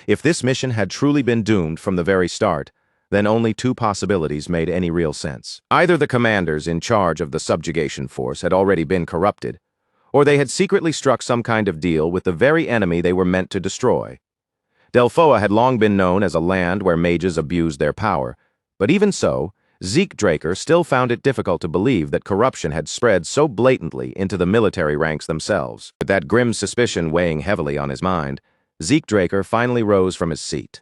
If this mission had truly been doomed from the very start, then only two possibilities made any real sense. Either the commanders in charge of the subjugation force had already been corrupted, or they had secretly struck some kind of deal with the very enemy they were meant to destroy. Delphoa had long been known as a land where mages abused their power, but even so, Zeke Draker still found it difficult to believe that corruption had spread so blatantly into the military ranks themselves. With that grim suspicion weighing heavily on his mind, Zeke Draker finally rose from his seat.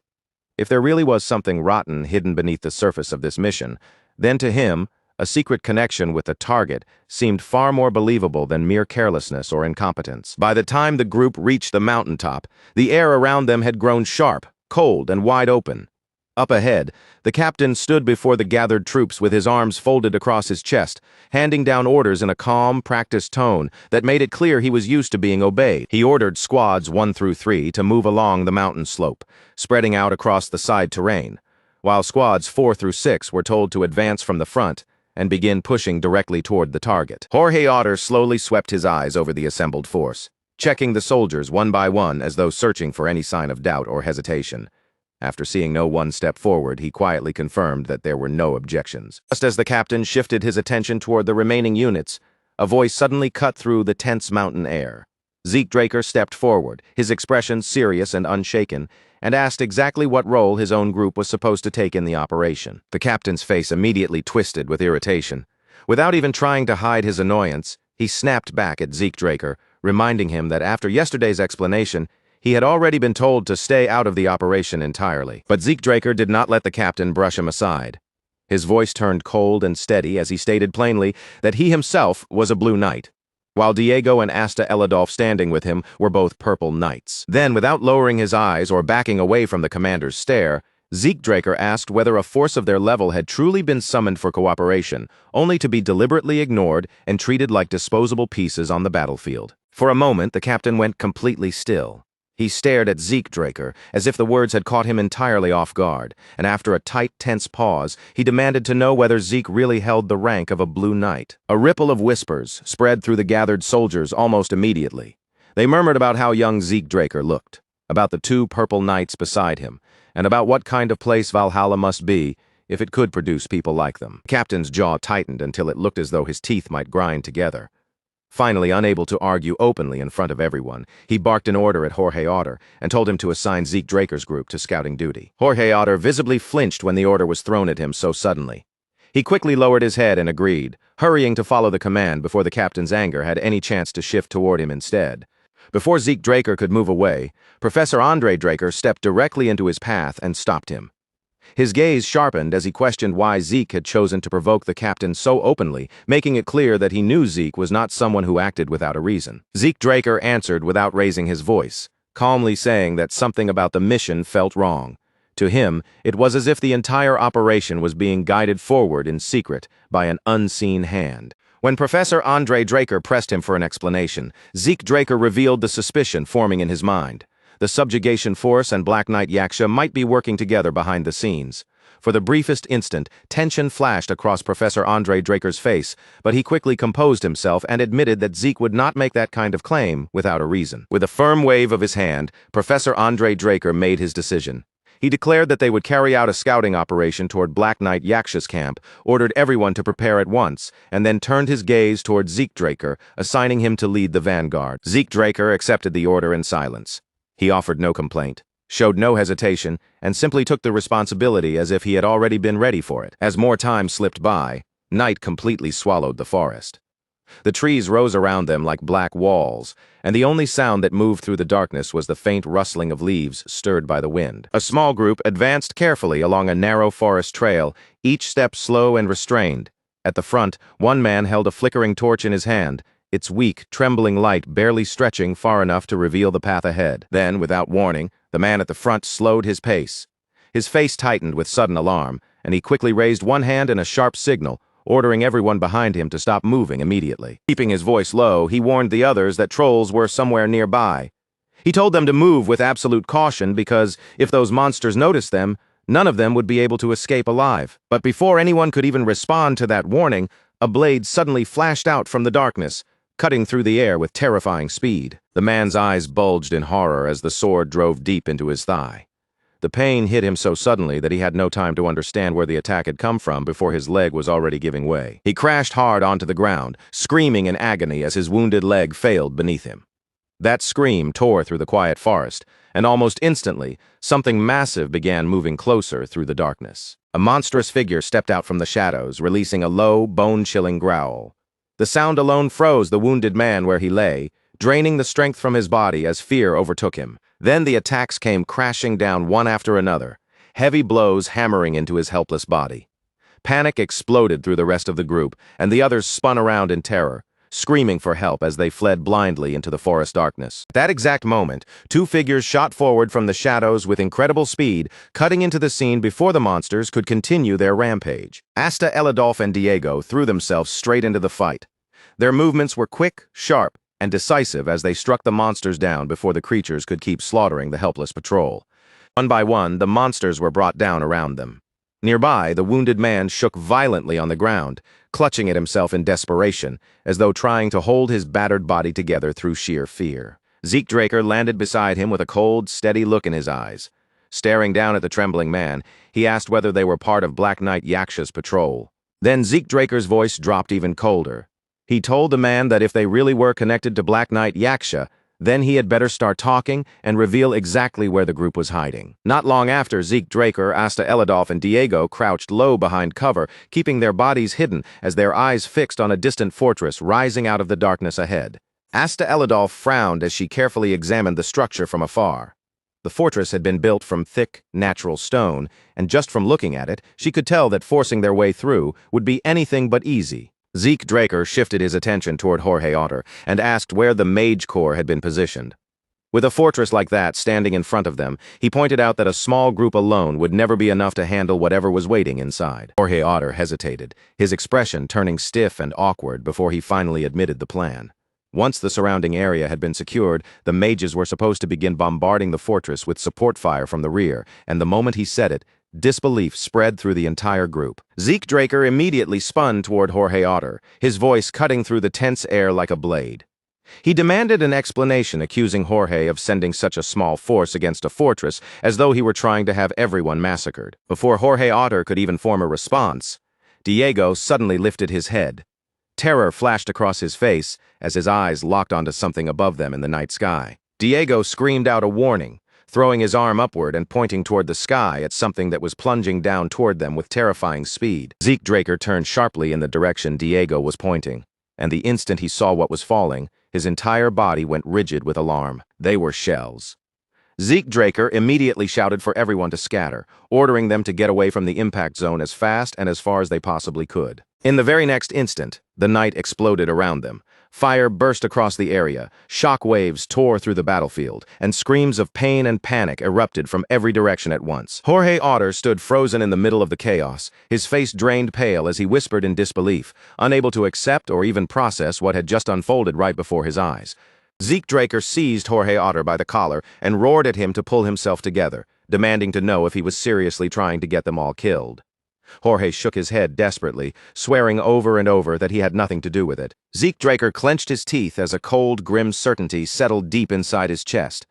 If there really was something rotten hidden beneath the surface of this mission, then to him, a secret connection with the target seemed far more believable than mere carelessness or incompetence. By the time the group reached the mountaintop, the air around them had grown sharp, cold, and wide open. Up ahead, the captain stood before the gathered troops with his arms folded across his chest, handing down orders in a calm, practiced tone that made it clear he was used to being obeyed. He ordered squads 1 through 3 to move along the mountain slope, spreading out across the side terrain, while squads 4 through 6 were told to advance from the front and begin pushing directly toward the target. Jorge Otter slowly swept his eyes over the assembled force, checking the soldiers one by one as though searching for any sign of doubt or hesitation. After seeing no one step forward, he quietly confirmed that there were no objections. Just as the captain shifted his attention toward the remaining units, a voice suddenly cut through the tense mountain air. Zeke Draker stepped forward, his expression serious and unshaken, and asked exactly what role his own group was supposed to take in the operation. The captain's face immediately twisted with irritation. Without even trying to hide his annoyance, he snapped back at Zeke Draker, reminding him that after yesterday's explanation, he had already been told to stay out of the operation entirely. But Zeke Draker did not let the captain brush him aside. His voice turned cold and steady as he stated plainly that he himself was a Blue Knight, while Diego and Asta Eladolf standing with him were both Purple Knights. Then, without lowering his eyes or backing away from the commander's stare, Zeke Draker asked whether a force of their level had truly been summoned for cooperation, only to be deliberately ignored and treated like disposable pieces on the battlefield. For a moment, the captain went completely still. He stared at Zeke Draker, as if the words had caught him entirely off guard, and after a tight, tense pause, he demanded to know whether Zeke really held the rank of a Blue Knight. A ripple of whispers spread through the gathered soldiers almost immediately. They murmured about how young Zeke Draker looked, about the 2 Purple Knights beside him, and about what kind of place Valhalla must be if it could produce people like them. The captain's jaw tightened until it looked as though his teeth might grind together. Finally, unable to argue openly in front of everyone, he barked an order at Jorge Otter and told him to assign Zeke Draker's group to scouting duty. Jorge Otter visibly flinched when the order was thrown at him so suddenly. He quickly lowered his head and agreed, hurrying to follow the command before the captain's anger had any chance to shift toward him instead. Before Zeke Draker could move away, Professor Andre Draker stepped directly into his path and stopped him. His gaze sharpened as he questioned why Zeke had chosen to provoke the captain so openly, making it clear that he knew Zeke was not someone who acted without a reason. Zeke Draker answered without raising his voice, calmly saying that something about the mission felt wrong. To him, it was as if the entire operation was being guided forward in secret by an unseen hand. When Professor Andre Draker pressed him for an explanation, Zeke Draker revealed the suspicion forming in his mind. The subjugation force and Black Knight Yaksha might be working together behind the scenes. For the briefest instant, tension flashed across Professor Andre Draker's face, but he quickly composed himself and admitted that Zeke would not make that kind of claim without a reason. With a firm wave of his hand, Professor Andre Draker made his decision. He declared that they would carry out a scouting operation toward Black Knight Yaksha's camp, ordered everyone to prepare at once, and then turned his gaze toward Zeke Draker, assigning him to lead the vanguard. Zeke Draker accepted the order in silence. He offered no complaint, showed no hesitation, and simply took the responsibility as if he had already been ready for it. As more time slipped by, night completely swallowed the forest. The trees rose around them like black walls, and the only sound that moved through the darkness was the faint rustling of leaves stirred by the wind. A small group advanced carefully along a narrow forest trail, each step slow and restrained. At the front, one man held a flickering torch in his hand, its weak, trembling light barely stretching far enough to reveal the path ahead. Then, without warning, the man at the front slowed his pace. His face tightened with sudden alarm, and he quickly raised one hand in a sharp signal, ordering everyone behind him to stop moving immediately. Keeping his voice low, he warned the others that trolls were somewhere nearby. He told them to move with absolute caution because if those monsters noticed them, none of them would be able to escape alive. But before anyone could even respond to that warning, a blade suddenly flashed out from the darkness, cutting through the air with terrifying speed. The man's eyes bulged in horror as the sword drove deep into his thigh. The pain hit him so suddenly that he had no time to understand where the attack had come from before his leg was already giving way. He crashed hard onto the ground, screaming in agony as his wounded leg failed beneath him. That scream tore through the quiet forest, and almost instantly, something massive began moving closer through the darkness. A monstrous figure stepped out from the shadows, releasing a low, bone-chilling growl. The sound alone froze the wounded man where he lay, draining the strength from his body as fear overtook him. Then the attacks came crashing down one after another, heavy blows hammering into his helpless body. Panic exploded through the rest of the group, and the others spun around in terror, screaming for help as they fled blindly into the forest darkness. At that exact moment, two figures shot forward from the shadows with incredible speed, cutting into the scene before the monsters could continue their rampage. Asta, Elidolf, and Diego threw themselves straight into the fight. Their movements were quick, sharp, and decisive as they struck the monsters down before the creatures could keep slaughtering the helpless patrol. One by one, the monsters were brought down around them. Nearby, the wounded man shook violently on the ground, clutching at himself in desperation, as though trying to hold his battered body together through sheer fear. Zeke Draker landed beside him with a cold, steady look in his eyes. Staring down at the trembling man, he asked whether they were part of Black Knight Yaksha's patrol. Then Zeke Draker's voice dropped even colder. He told the man that if they really were connected to Black Knight Yaksha, then he had better start talking and reveal exactly where the group was hiding. Not long after, Zeke Draker, Asta Elidolf, and Diego crouched low behind cover, keeping their bodies hidden as their eyes fixed on a distant fortress rising out of the darkness ahead. Asta Elidolf frowned as she carefully examined the structure from afar. The fortress had been built from thick, natural stone, and just from looking at it, she could tell that forcing their way through would be anything but easy. Zeke Draker shifted his attention toward Jorge Otter and asked where the Mage Corps had been positioned. With a fortress like that standing in front of them, he pointed out that a small group alone would never be enough to handle whatever was waiting inside. Jorge Otter hesitated, his expression turning stiff and awkward before he finally admitted the plan. Once the surrounding area had been secured, the mages were supposed to begin bombarding the fortress with support fire from the rear, and the moment he said it, disbelief spread through the entire group. Zeke Draker immediately spun toward Jorge Otter, his voice cutting through the tense air like a blade. He demanded an explanation, accusing Jorge of sending such a small force against a fortress as though he were trying to have everyone massacred. Before Jorge Otter could even form a response, Diego suddenly lifted his head. Terror flashed across his face as his eyes locked onto something above them in the night sky. Diego screamed out a warning, throwing his arm upward and pointing toward the sky at something that was plunging down toward them with terrifying speed. Zeke Draker turned sharply in the direction Diego was pointing, and the instant he saw what was falling, his entire body went rigid with alarm. They were shells. Zeke Draker immediately shouted for everyone to scatter, ordering them to get away from the impact zone as fast and as far as they possibly could. In the very next instant, the night exploded around them. Fire burst across the area, shock waves tore through the battlefield, and screams of pain and panic erupted from every direction at once. Jorge Otter stood frozen in the middle of the chaos, his face drained pale as he whispered in disbelief, unable to accept or even process what had just unfolded right before his eyes. Zeke Draker seized Jorge Otter by the collar and roared at him to pull himself together, demanding to know if he was seriously trying to get them all killed. Jorge shook his head desperately, swearing over and over that he had nothing to do with it. Zeke Draker clenched his teeth as a cold, grim certainty settled deep inside his chest.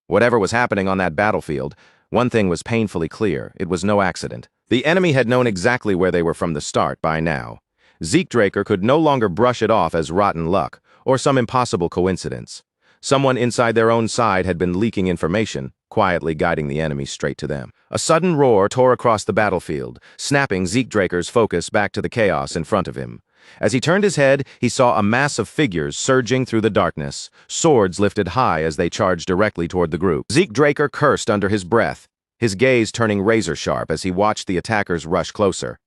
Whatever was happening on that battlefield, one thing was painfully clear: it was no accident. The enemy had known exactly where they were from the start by now. Zeke Draker could no longer brush it off as rotten luck, or some impossible coincidence. Someone inside their own side had been leaking information, quietly guiding the enemy straight to them. A sudden roar tore across the battlefield, snapping Zeke Draker's focus back to the chaos in front of him. As he turned his head, he saw a mass of figures surging through the darkness, swords lifted high as they charged directly toward the group. Zeke Draker cursed under his breath, his gaze turning razor-sharp as he watched the attackers rush closer.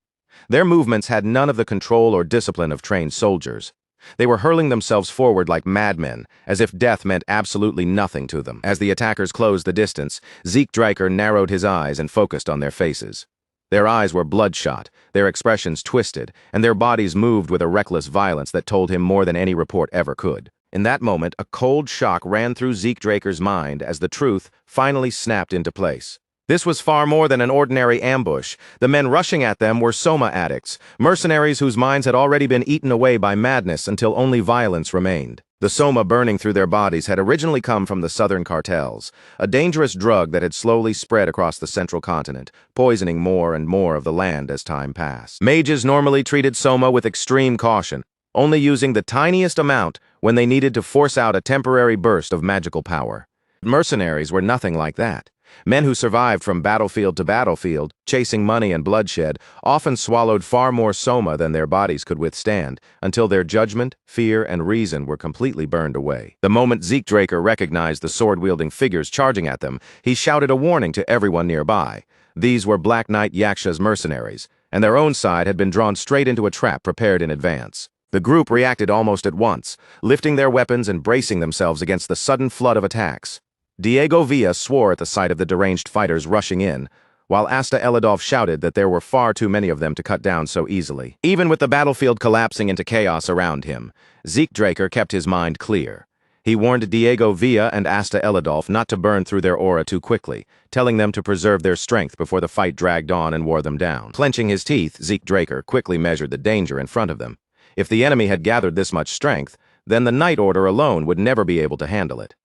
Their movements had none of the control or discipline of trained soldiers. They were hurling themselves forward like madmen, as if death meant absolutely nothing to them. As the attackers closed the distance, Zeke Draker narrowed his eyes and focused on their faces. Their eyes were bloodshot, their expressions twisted, and their bodies moved with a reckless violence that told him more than any report ever could. In that moment, a cold shock ran through Zeke Draker's mind as the truth finally snapped into place. This was far more than an ordinary ambush. The men rushing at them were Soma addicts, mercenaries whose minds had already been eaten away by madness until only violence remained. The Soma burning through their bodies had originally come from the southern cartels, a dangerous drug that had slowly spread across the central continent, poisoning more and more of the land as time passed. Mages normally treated Soma with extreme caution, only using the tiniest amount when they needed to force out a temporary burst of magical power. Mercenaries were nothing like that. Men who survived from battlefield to battlefield, chasing money and bloodshed, often swallowed far more Soma than their bodies could withstand, until their judgment, fear, and reason were completely burned away. The moment Zeke Draker recognized the sword-wielding figures charging at them, he shouted a warning to everyone nearby. These were Black Knight Yaksha's mercenaries, and their own side had been drawn straight into a trap prepared in advance. The group reacted almost at once, lifting their weapons and bracing themselves against the sudden flood of attacks. Diego Villa swore at the sight of the deranged fighters rushing in, while Asta Elidolf shouted that there were far too many of them to cut down so easily. Even with the battlefield collapsing into chaos around him, Zeke Draker kept his mind clear. He warned Diego Villa and Asta Elidolf not to burn through their aura too quickly, telling them to preserve their strength before the fight dragged on and wore them down. Clenching his teeth, Zeke Draker quickly measured the danger in front of them. If the enemy had gathered this much strength, then the Night Order alone would never be able to handle it.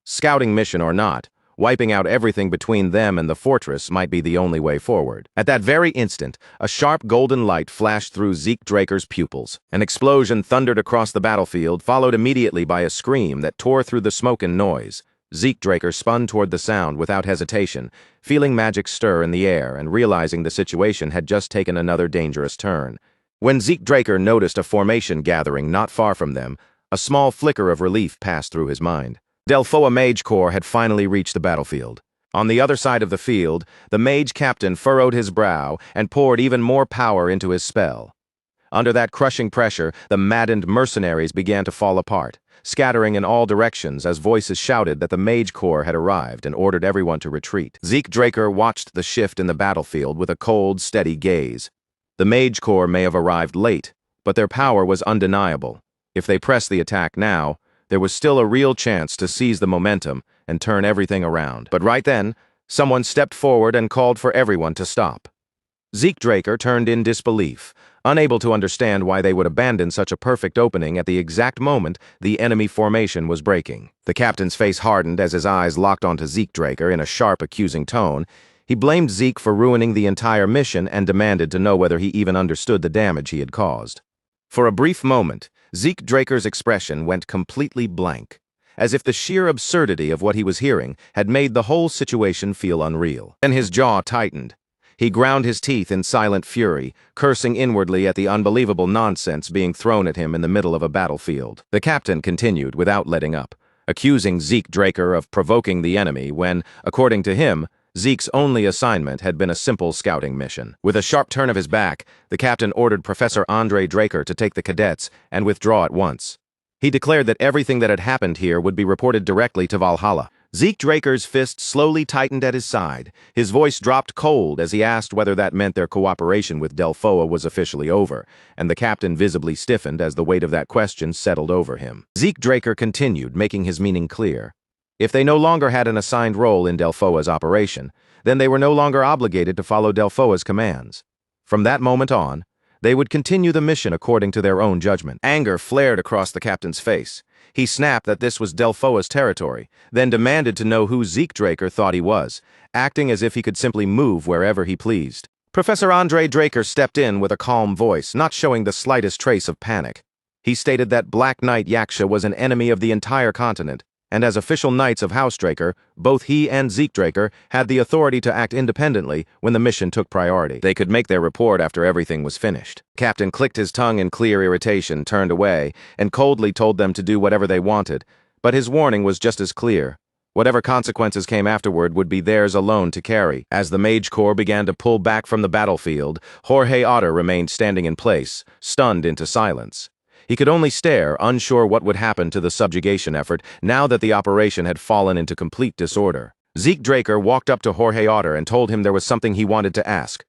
Scouting mission or not, wiping out everything between them and the fortress might be the only way forward. At that very instant, a sharp golden light flashed through Zeke Draker's pupils. An explosion thundered across the battlefield, followed immediately by a scream that tore through the smoke and noise. Zeke Draker spun toward the sound without hesitation, feeling magic stir in the air and realizing the situation had just taken another dangerous turn. When Zeke Draker noticed a formation gathering not far from them, a small flicker of relief passed through his mind. Delphoa Mage Corps had finally reached the battlefield. On the other side of the field, the mage captain furrowed his brow and poured even more power into his spell. Under that crushing pressure, the maddened mercenaries began to fall apart, scattering in all directions as voices shouted that the Mage Corps had arrived and ordered everyone to retreat. Zeke Draker watched the shift in the battlefield with a cold, steady gaze. The Mage Corps may have arrived late, but their power was undeniable. If they pressed the attack now, there was still a real chance to seize the momentum and turn everything around. But right then, someone stepped forward and called for everyone to stop. Zeke Draker turned in disbelief, unable to understand why they would abandon such a perfect opening at the exact moment the enemy formation was breaking. The captain's face hardened as his eyes locked onto Zeke Draker in a sharp, accusing tone. He blamed Zeke for ruining the entire mission and demanded to know whether he even understood the damage he had caused. For a brief moment, Zeke Draker's expression went completely blank, as if the sheer absurdity of what he was hearing had made the whole situation feel unreal. Then his jaw tightened. He ground his teeth in silent fury, cursing inwardly at the unbelievable nonsense being thrown at him in the middle of a battlefield. The captain continued without letting up, accusing Zeke Draker of provoking the enemy when, according to him, Zeke's only assignment had been a simple scouting mission. With a sharp turn of his back, the captain ordered Professor Andre Draker to take the cadets and withdraw at once. He declared that everything that had happened here would be reported directly to Valhalla. Zeke Draker's fist slowly tightened at his side. His voice dropped cold as he asked whether that meant their cooperation with Delphoa was officially over, and the captain visibly stiffened as the weight of that question settled over him. Zeke Draker continued, making his meaning clear. If they no longer had an assigned role in Delphoa's operation, then they were no longer obligated to follow Delphoa's commands. From that moment on, they would continue the mission according to their own judgment. Anger flared across the captain's face. He snapped that this was Delphoa's territory, then demanded to know who Zeke Draker thought he was, acting as if he could simply move wherever he pleased. Professor Andre Draker stepped in with a calm voice, not showing the slightest trace of panic. He stated that Black Knight Yaksha was an enemy of the entire continent, and as official knights of House Draker, both he and Zeke Draker had the authority to act independently when the mission took priority. They could make their report after everything was finished. Captain clicked his tongue in clear irritation, turned away, and coldly told them to do whatever they wanted, but his warning was just as clear. Whatever consequences came afterward would be theirs alone to carry. As the Mage Corps began to pull back from the battlefield, Jorge Otter remained standing in place, stunned into silence. He could only stare, unsure what would happen to the subjugation effort now that the operation had fallen into complete disorder. Zeke Draker walked up to Jorge Otter and told him there was something he wanted to ask.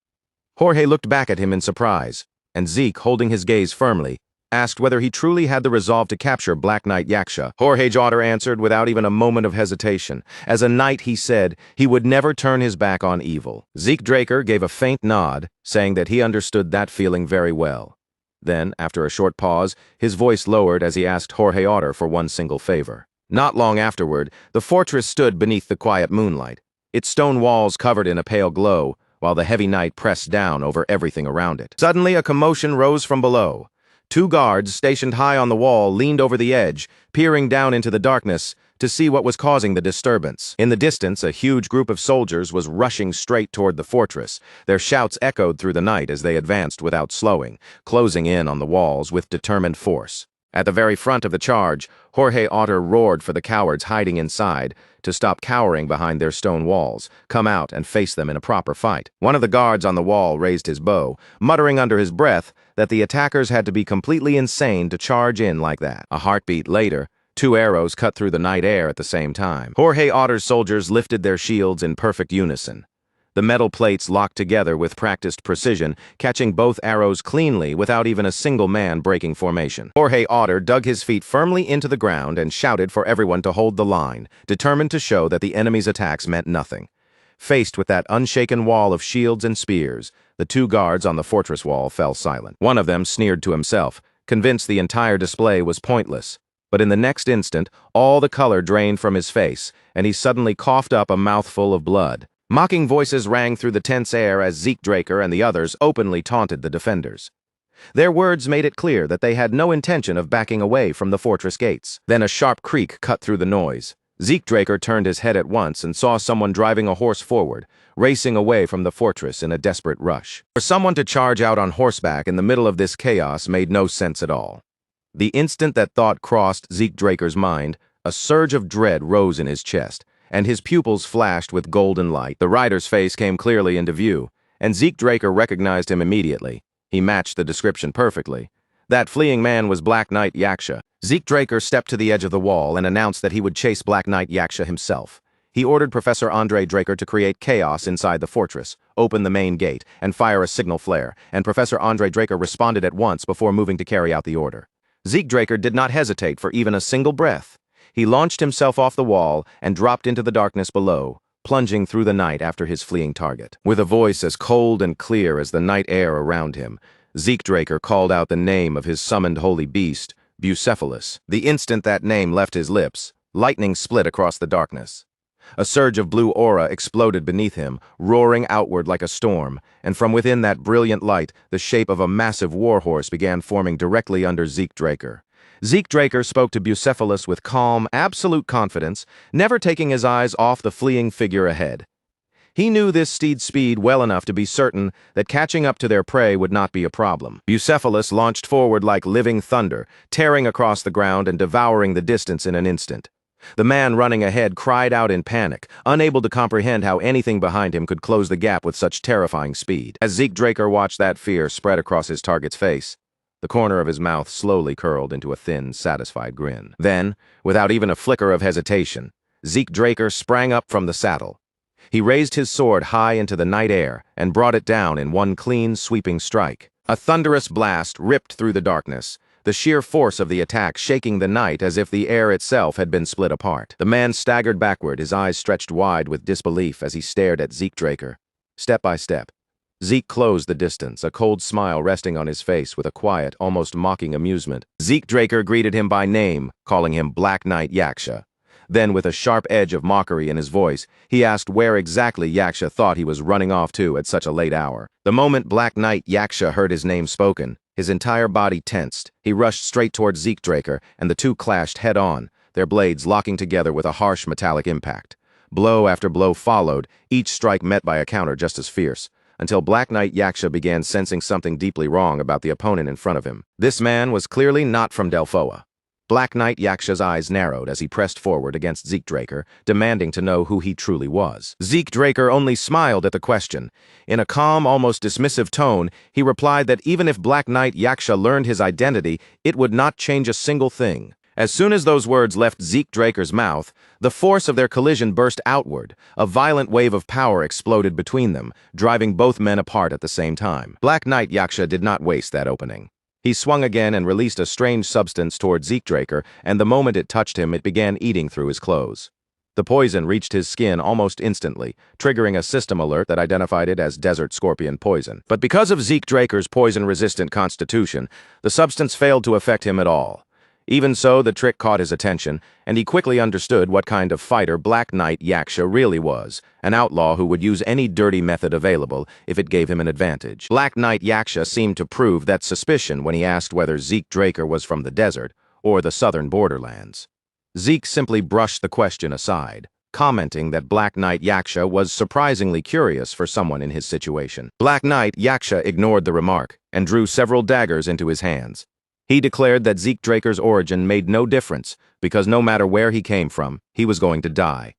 Jorge looked back at him in surprise, and Zeke, holding his gaze firmly, asked whether he truly had the resolve to capture Black Knight Yaksha. Jorge's daughter answered without even a moment of hesitation. As a knight, he said, he would never turn his back on evil. Zeke Draker gave a faint nod, saying that he understood that feeling very well. Then, after a short pause, his voice lowered as he asked Jorge Otter for one single favor. Not long afterward, the fortress stood beneath the quiet moonlight, its stone walls covered in a pale glow, while the heavy night pressed down over everything around it. Suddenly, a commotion rose from below. Two guards, stationed high on the wall, leaned over the edge, peering down into the darkness to see what was causing the disturbance. In the distance, a huge group of soldiers was rushing straight toward the fortress. Their shouts echoed through the night as they advanced without slowing, closing in on the walls with determined force. At the very front of the charge, Jorge Otter roared for the cowards hiding inside to stop cowering behind their stone walls, come out and face them in a proper fight. One of the guards on the wall raised his bow, muttering under his breath that the attackers had to be completely insane to charge in like that. A heartbeat later, two arrows cut through the night air at the same time. Jorge Otter's soldiers lifted their shields in perfect unison. The metal plates locked together with practiced precision, catching both arrows cleanly without even a single man breaking formation. Jorge Otter dug his feet firmly into the ground and shouted for everyone to hold the line, determined to show that the enemy's attacks meant nothing. Faced with that unshaken wall of shields and spears, the two guards on the fortress wall fell silent. One of them sneered to himself, convinced the entire display was pointless. But in the next instant, all the color drained from his face, and he suddenly coughed up a mouthful of blood. Mocking voices rang through the tense air as Zeke Draker and the others openly taunted the defenders. Their words made it clear that they had no intention of backing away from the fortress gates. Then a sharp creak cut through the noise. Zeke Draker turned his head at once and saw someone driving a horse forward, racing away from the fortress in a desperate rush. For someone to charge out on horseback in the middle of this chaos made no sense at all. The instant that thought crossed Zeke Draker's mind, a surge of dread rose in his chest, and his pupils flashed with golden light. The rider's face came clearly into view, and Zeke Draker recognized him immediately. He matched the description perfectly. That fleeing man was Black Knight Yaksha. Zeke Draker stepped to the edge of the wall and announced that he would chase Black Knight Yaksha himself. He ordered Professor Andre Draker to create chaos inside the fortress, open the main gate, and fire a signal flare, and Professor Andre Draker responded at once before moving to carry out the order. Zeke Draker did not hesitate for even a single breath. He launched himself off the wall and dropped into the darkness below, plunging through the night after his fleeing target. With a voice as cold and clear as the night air around him, Zeke Draker called out the name of his summoned holy beast, Bucephalus. The instant that name left his lips, lightning split across the darkness. A surge of blue aura exploded beneath him, roaring outward like a storm, and from within that brilliant light, the shape of a massive warhorse began forming directly under Zeke Draker. Zeke Draker spoke to Bucephalus with calm, absolute confidence, never taking his eyes off the fleeing figure ahead. He knew this steed's speed well enough to be certain that catching up to their prey would not be a problem. Bucephalus launched forward like living thunder, tearing across the ground and devouring the distance in an instant. The man running ahead cried out in panic, unable to comprehend how anything behind him could close the gap with such terrifying speed. As Zeke Draker watched that fear spread across his target's face, the corner of his mouth slowly curled into a thin, satisfied grin. Then, without even a flicker of hesitation, Zeke Draker sprang up from the saddle. He raised his sword high into the night air and brought it down in one clean, sweeping strike. A thunderous blast ripped through the darkness, the sheer force of the attack shaking the night as if the air itself had been split apart. The man staggered backward, his eyes stretched wide with disbelief as he stared at Zeke Draker. Step by step, Zeke closed the distance, a cold smile resting on his face with a quiet, almost mocking amusement. Zeke Draker greeted him by name, calling him Black Knight Yaksha. Then, with a sharp edge of mockery in his voice, he asked where exactly Yaksha thought he was running off to at such a late hour. The moment Black Knight Yaksha heard his name spoken, his entire body tensed. He rushed straight towards Zeke Draker, and the two clashed head-on, their blades locking together with a harsh metallic impact. Blow after blow followed, each strike met by a counter just as fierce, until Black Knight Yaksha began sensing something deeply wrong about the opponent in front of him. This man was clearly not from Delphoa. Black Knight Yaksha's eyes narrowed as he pressed forward against Zeke Draker, demanding to know who he truly was. Zeke Draker only smiled at the question. In a calm, almost dismissive tone, he replied that even if Black Knight Yaksha learned his identity, it would not change a single thing. As soon as those words left Zeke Draker's mouth, the force of their collision burst outward. A violent wave of power exploded between them, driving both men apart at the same time. Black Knight Yaksha did not waste that opening. He swung again and released a strange substance toward Zeke Draker, and the moment it touched him, it began eating through his clothes. The poison reached his skin almost instantly, triggering a system alert that identified it as desert scorpion poison. But because of Zeke Draker's poison-resistant constitution, the substance failed to affect him at all. Even so, the trick caught his attention, and he quickly understood what kind of fighter Black Knight Yaksha really was, an outlaw who would use any dirty method available if it gave him an advantage. Black Knight Yaksha seemed to prove that suspicion when he asked whether Zeke Draker was from the desert or the southern borderlands. Zeke simply brushed the question aside, commenting that Black Knight Yaksha was surprisingly curious for someone in his situation. Black Knight Yaksha ignored the remark and drew several daggers into his hands. He declared that Zeke Draker's origin made no difference because no matter where he came from, he was going to die.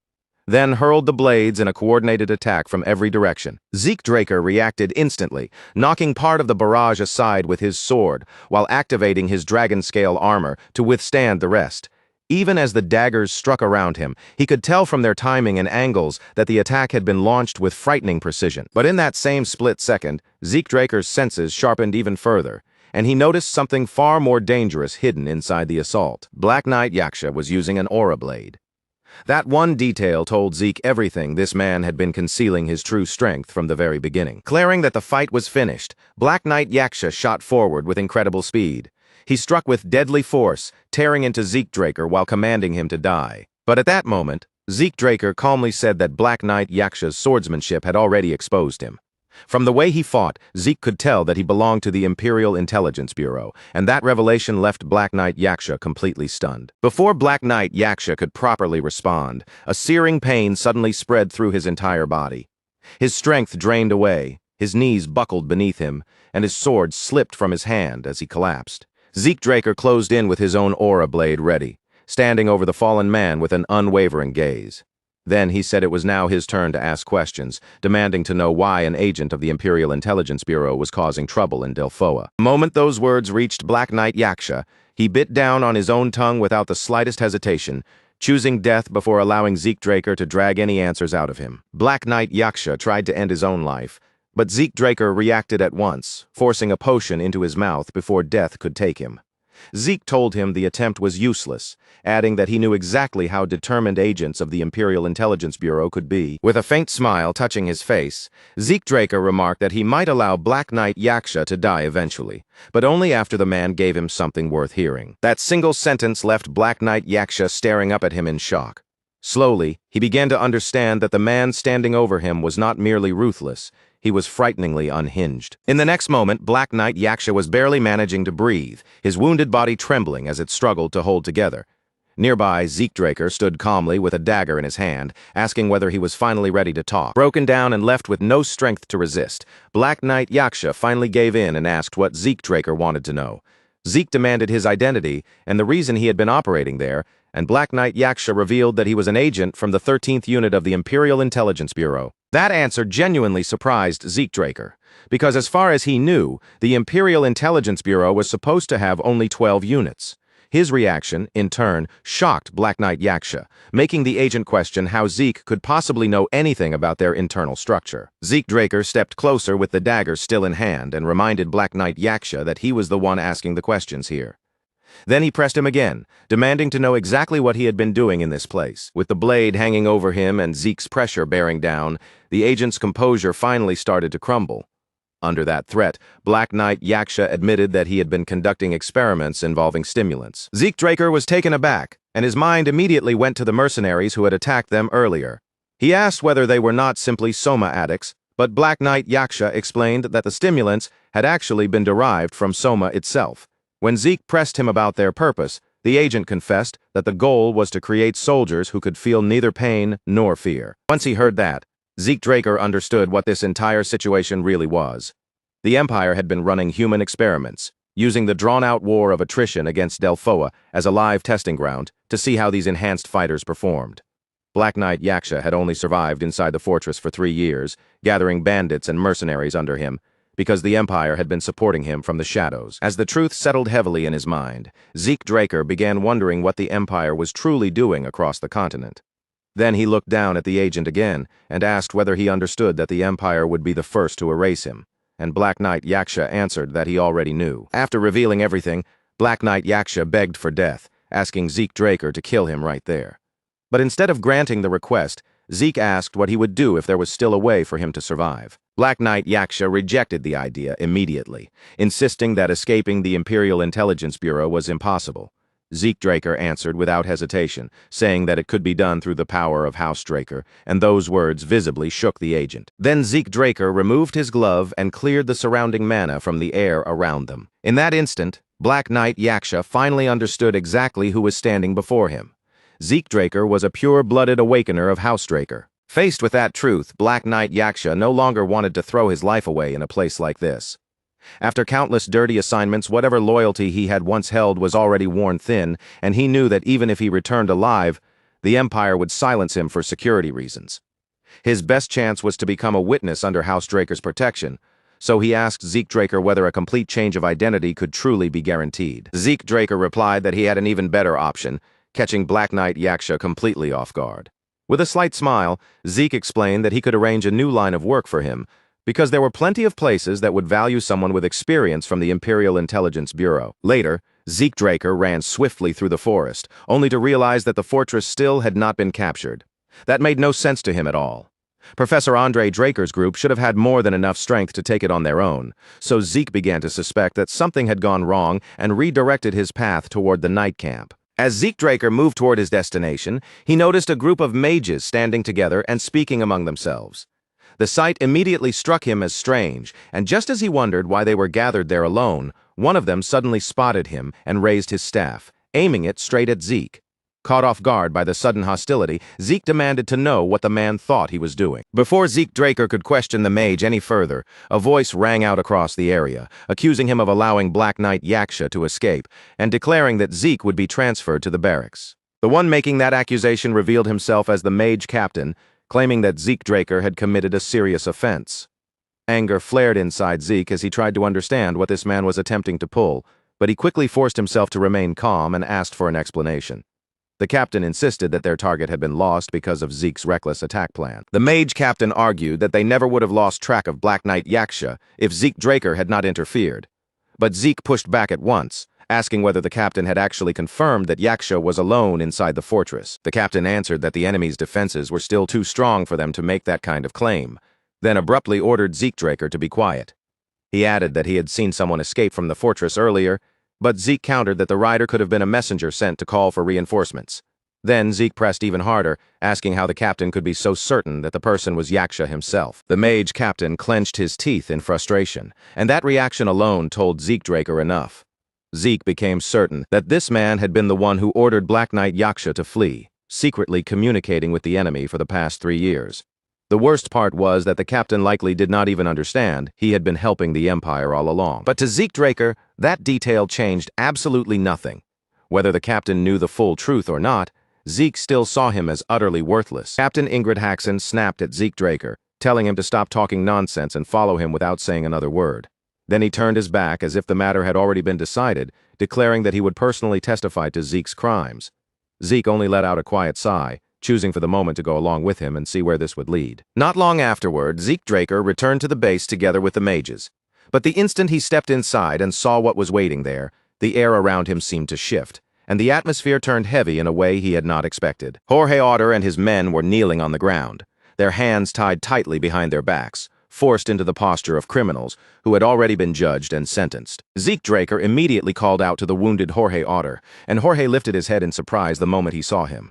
Then hurled the blades in a coordinated attack from every direction. Zeke Draker reacted instantly, knocking part of the barrage aside with his sword while activating his dragon-scale armor to withstand the rest. Even as the daggers struck around him, he could tell from their timing and angles that the attack had been launched with frightening precision. But in that same split second, Zeke Draker's senses sharpened even further, and he noticed something far more dangerous hidden inside the assault. Black Knight Yaksha was using an aura blade. That one detail told Zeke everything this man had been concealing his true strength from the very beginning. Declaring that the fight was finished, Black Knight Yaksha shot forward with incredible speed. He struck with deadly force, tearing into Zeke Draker while commanding him to die. But at that moment, Zeke Draker calmly said that Black Knight Yaksha's swordsmanship had already exposed him. From the way he fought, Zeke could tell that he belonged to the Imperial Intelligence Bureau, and that revelation left Black Knight Yaksha completely stunned. Before Black Knight Yaksha could properly respond, a searing pain suddenly spread through his entire body. His strength drained away, his knees buckled beneath him, and his sword slipped from his hand as he collapsed. Zeke Draker closed in with his own aura blade ready, standing over the fallen man with an unwavering gaze. Then he said it was now his turn to ask questions, demanding to know why an agent of the Imperial Intelligence Bureau was causing trouble in Delphoa. The moment those words reached Black Knight Yaksha, he bit down on his own tongue without the slightest hesitation, choosing death before allowing Zeke Draker to drag any answers out of him. Black Knight Yaksha tried to end his own life, but Zeke Draker reacted at once, forcing a potion into his mouth before death could take him. Zeke told him the attempt was useless, adding that he knew exactly how determined agents of the Imperial Intelligence Bureau could be. With a faint smile touching his face, Zeke Draker remarked that he might allow Black Knight Yaksha to die eventually, but only after the man gave him something worth hearing. That single sentence left Black Knight Yaksha staring up at him in shock. Slowly, he began to understand that the man standing over him was not merely ruthless, he was frighteningly unhinged. In the next moment, Black Knight Yaksha was barely managing to breathe, his wounded body trembling as it struggled to hold together. Nearby, Zeke Draker stood calmly with a dagger in his hand, asking whether he was finally ready to talk. Broken down and left with no strength to resist, Black Knight Yaksha finally gave in and asked what Zeke Draker wanted to know. Zeke demanded his identity and the reason he had been operating there, and Black Knight Yaksha revealed that he was an agent from the 13th Unit of the Imperial Intelligence Bureau. That answer genuinely surprised Zeke Draker, because as far as he knew, the Imperial Intelligence Bureau was supposed to have only 12 units. His reaction, in turn, shocked Black Knight Yaksha, making the agent question how Zeke could possibly know anything about their internal structure. Zeke Draker stepped closer with the dagger still in hand and reminded Black Knight Yaksha that he was the one asking the questions here. Then he pressed him again, demanding to know exactly what he had been doing in this place. With the blade hanging over him and Zeke's pressure bearing down, the agent's composure finally started to crumble. Under that threat, Black Knight Yaksha admitted that he had been conducting experiments involving stimulants. Zeke Draker was taken aback, and his mind immediately went to the mercenaries who had attacked them earlier. He asked whether they were not simply soma addicts, but Black Knight Yaksha explained that the stimulants had actually been derived from soma itself. When Zeke pressed him about their purpose, the agent confessed that the goal was to create soldiers who could feel neither pain nor fear. Once he heard that, Zeke Draker understood what this entire situation really was. The Empire had been running human experiments, using the drawn-out war of attrition against Delphoa as a live testing ground to see how these enhanced fighters performed. Black Knight Yaksha had only survived inside the fortress for 3 years, gathering bandits and mercenaries under him, because the Empire had been supporting him from the shadows. As the truth settled heavily in his mind, Zeke Draker began wondering what the Empire was truly doing across the continent. Then he looked down at the agent again and asked whether he understood that the Empire would be the first to erase him, and Black Knight Yaksha answered that he already knew. After revealing everything, Black Knight Yaksha begged for death, asking Zeke Draker to kill him right there. But instead of granting the request, Zeke asked what he would do if there was still a way for him to survive. Black Knight Yaksha rejected the idea immediately, insisting that escaping the Imperial Intelligence Bureau was impossible. Zeke Draker answered without hesitation, saying that it could be done through the power of House Draker, and those words visibly shook the agent. Then Zeke Draker removed his glove and cleared the surrounding mana from the air around them. In that instant, Black Knight Yaksha finally understood exactly who was standing before him. Zeke Draker was a pure-blooded awakener of House Draker. Faced with that truth, Black Knight Yaksha no longer wanted to throw his life away in a place like this. After countless dirty assignments, whatever loyalty he had once held was already worn thin, and he knew that even if he returned alive, the Empire would silence him for security reasons. His best chance was to become a witness under House Draker's protection, so he asked Zeke Draker whether a complete change of identity could truly be guaranteed. Zeke Draker replied that he had an even better option, catching Black Knight Yaksha completely off guard. With a slight smile, Zeke explained that he could arrange a new line of work for him, because there were plenty of places that would value someone with experience from the Imperial Intelligence Bureau. Later, Zeke Draker ran swiftly through the forest, only to realize that the fortress still had not been captured. That made no sense to him at all. Professor Andre Draker's group should have had more than enough strength to take it on their own, so Zeke began to suspect that something had gone wrong and redirected his path toward the night camp. As Zeke Draker moved toward his destination, he noticed a group of mages standing together and speaking among themselves. The sight immediately struck him as strange, and just as he wondered why they were gathered there alone, one of them suddenly spotted him and raised his staff, aiming it straight at Zeke. Caught off guard by the sudden hostility, Zeke demanded to know what the man thought he was doing. Before Zeke Draker could question the mage any further, a voice rang out across the area, accusing him of allowing Black Knight Yaksha to escape, and declaring that Zeke would be transferred to the barracks. The one making that accusation revealed himself as the mage captain, claiming that Zeke Draker had committed a serious offense. Anger flared inside Zeke as he tried to understand what this man was attempting to pull, but he quickly forced himself to remain calm and asked for an explanation. The captain insisted that their target had been lost because of Zeke's reckless attack plan. The mage captain argued that they never would have lost track of Black Knight Yaksha if Zeke Draker had not interfered. But Zeke pushed back at once, asking whether the captain had actually confirmed that Yaksha was alone inside the fortress. The captain answered that the enemy's defenses were still too strong for them to make that kind of claim, then abruptly ordered Zeke Draker to be quiet. He added that he had seen someone escape from the fortress earlier, but Zeke countered that the rider could have been a messenger sent to call for reinforcements. Then Zeke pressed even harder, asking how the captain could be so certain that the person was Yaksha himself. The mage captain clenched his teeth in frustration, and that reaction alone told Zeke Draker enough. Zeke became certain that this man had been the one who ordered Black Knight Yaksha to flee, secretly communicating with the enemy for the past 3 years. The worst part was that the captain likely did not even understand he had been helping the Empire all along. But to Zeke Draker, that detail changed absolutely nothing. Whether the captain knew the full truth or not, Zeke still saw him as utterly worthless. Captain Ingrid Haxon snapped at Zeke Draker, telling him to stop talking nonsense and follow him without saying another word. Then he turned his back as if the matter had already been decided, declaring that he would personally testify to Zeke's crimes. Zeke only let out a quiet sigh, choosing for the moment to go along with him and see where this would lead. Not long afterward, Zeke Draker returned to the base together with the mages. But the instant he stepped inside and saw what was waiting there, the air around him seemed to shift, and the atmosphere turned heavy in a way he had not expected. Jorge Otter and his men were kneeling on the ground, their hands tied tightly behind their backs, forced into the posture of criminals who had already been judged and sentenced. Zeke Draker immediately called out to the wounded Jorge Otter, and Jorge lifted his head in surprise the moment he saw him.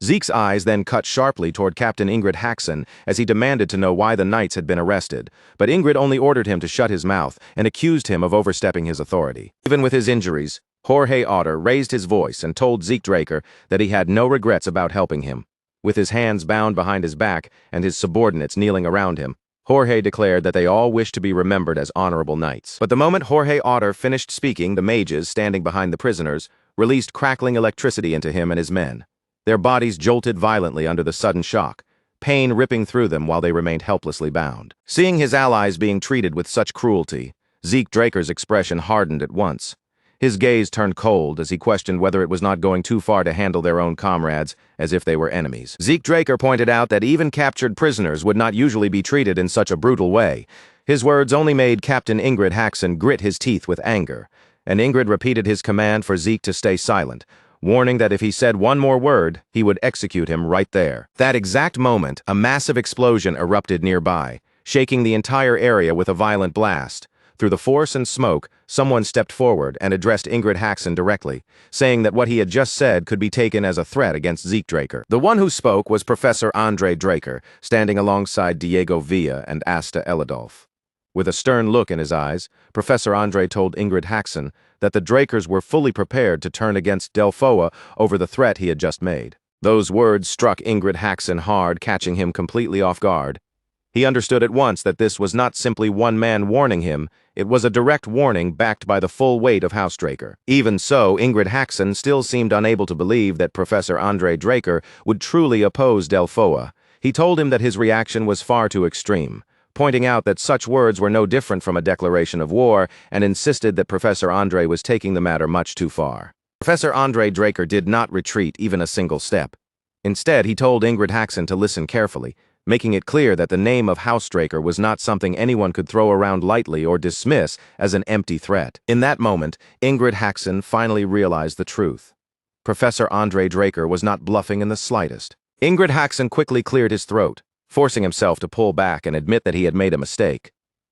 Zeke's eyes then cut sharply toward Captain Ingrid Haxon as he demanded to know why the knights had been arrested, but Ingrid only ordered him to shut his mouth and accused him of overstepping his authority. Even with his injuries, Jorge Otter raised his voice and told Zeke Draker that he had no regrets about helping him. With his hands bound behind his back and his subordinates kneeling around him, Jorge declared that they all wished to be remembered as honorable knights. But the moment Jorge Otter finished speaking, the mages standing behind the prisoners released crackling electricity into him and his men. Their bodies jolted violently under the sudden shock, pain ripping through them while they remained helplessly bound. Seeing his allies being treated with such cruelty, Zeke Draker's expression hardened at once. His gaze turned cold as he questioned whether it was not going too far to handle their own comrades as if they were enemies. Zeke Draker pointed out that even captured prisoners would not usually be treated in such a brutal way. His words only made Captain Ingrid Haxon grit his teeth with anger, and Ingrid repeated his command for Zeke to stay silent, warning that if he said one more word, he would execute him right there. That exact moment, a massive explosion erupted nearby, shaking the entire area with a violent blast. Through the force and smoke, someone stepped forward and addressed Ingrid Haxon directly, saying that what he had just said could be taken as a threat against Zeke Draker. The one who spoke was Professor Andre Draker, standing alongside Diego Villa and Asta Elidolf. With a stern look in his eyes, Professor Andre told Ingrid Haxon that the Drakers were fully prepared to turn against Delphoa over the threat he had just made. Those words struck Ingrid Haxon hard, catching him completely off guard. He understood at once that this was not simply one man warning him, it was a direct warning backed by the full weight of House Draker. Even so, Ingrid Haxon still seemed unable to believe that Professor Andre Draker would truly oppose Delphoa. He told him that his reaction was far too extreme, pointing out that such words were no different from a declaration of war, and insisted that Professor Andre was taking the matter much too far. Professor Andre Draker did not retreat even a single step. Instead, he told Ingrid Haxon to listen carefully, making it clear that the name of House Draker was not something anyone could throw around lightly or dismiss as an empty threat. In that moment, Ingrid Haxon finally realized the truth. Professor Andre Draker was not bluffing in the slightest. Ingrid Haxon quickly cleared his throat, forcing himself to pull back and admit that he had made a mistake.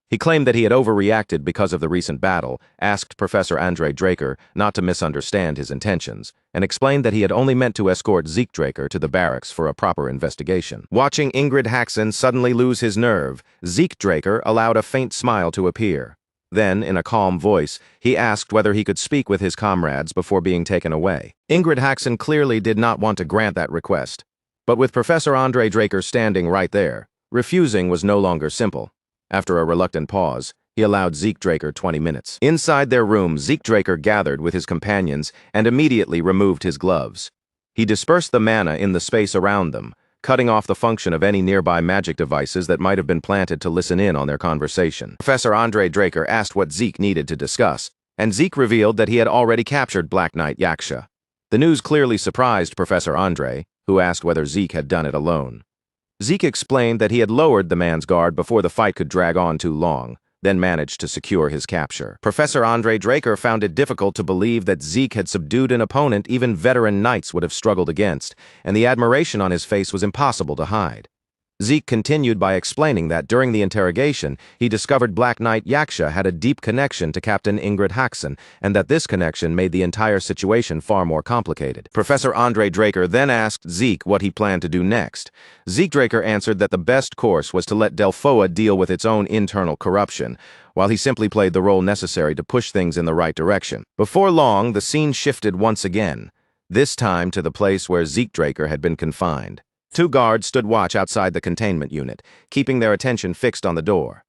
He claimed that he had overreacted because of the recent battle, asked Professor Andre Draker not to misunderstand his intentions, and explained that he had only meant to escort Zeke Draker to the barracks for a proper investigation. Watching Ingrid Haxon suddenly lose his nerve, Zeke Draker allowed a faint smile to appear. Then, in a calm voice, he asked whether he could speak with his comrades before being taken away. Ingrid Haxon clearly did not want to grant that request, but with Professor Andre Draker standing right there, refusing was no longer simple. After a reluctant pause, he allowed Zeke Draker 20 minutes. Inside their room, Zeke Draker gathered with his companions and immediately removed his gloves. He dispersed the mana in the space around them, cutting off the function of any nearby magic devices that might have been planted to listen in on their conversation. Professor Andre Draker asked what Zeke needed to discuss, and Zeke revealed that he had already captured Black Knight Yaksha. The news clearly surprised Professor Andre, who asked whether Zeke had done it alone. Zeke explained that he had lowered the man's guard before the fight could drag on too long, then managed to secure his capture. Professor Andre Draker found it difficult to believe that Zeke had subdued an opponent even veteran knights would have struggled against, and the admiration on his face was impossible to hide. Zeke continued by explaining that during the interrogation, he discovered Black Knight Yaksha had a deep connection to Captain Ingrid Haxon, and that this connection made the entire situation far more complicated. Professor Andre Draker then asked Zeke what he planned to do next. Zeke Draker answered that the best course was to let Delphoa deal with its own internal corruption, while he simply played the role necessary to push things in the right direction. Before long, the scene shifted once again, this time to the place where Zeke Draker had been confined. Two guards stood watch outside the containment unit, keeping their attention fixed on the door.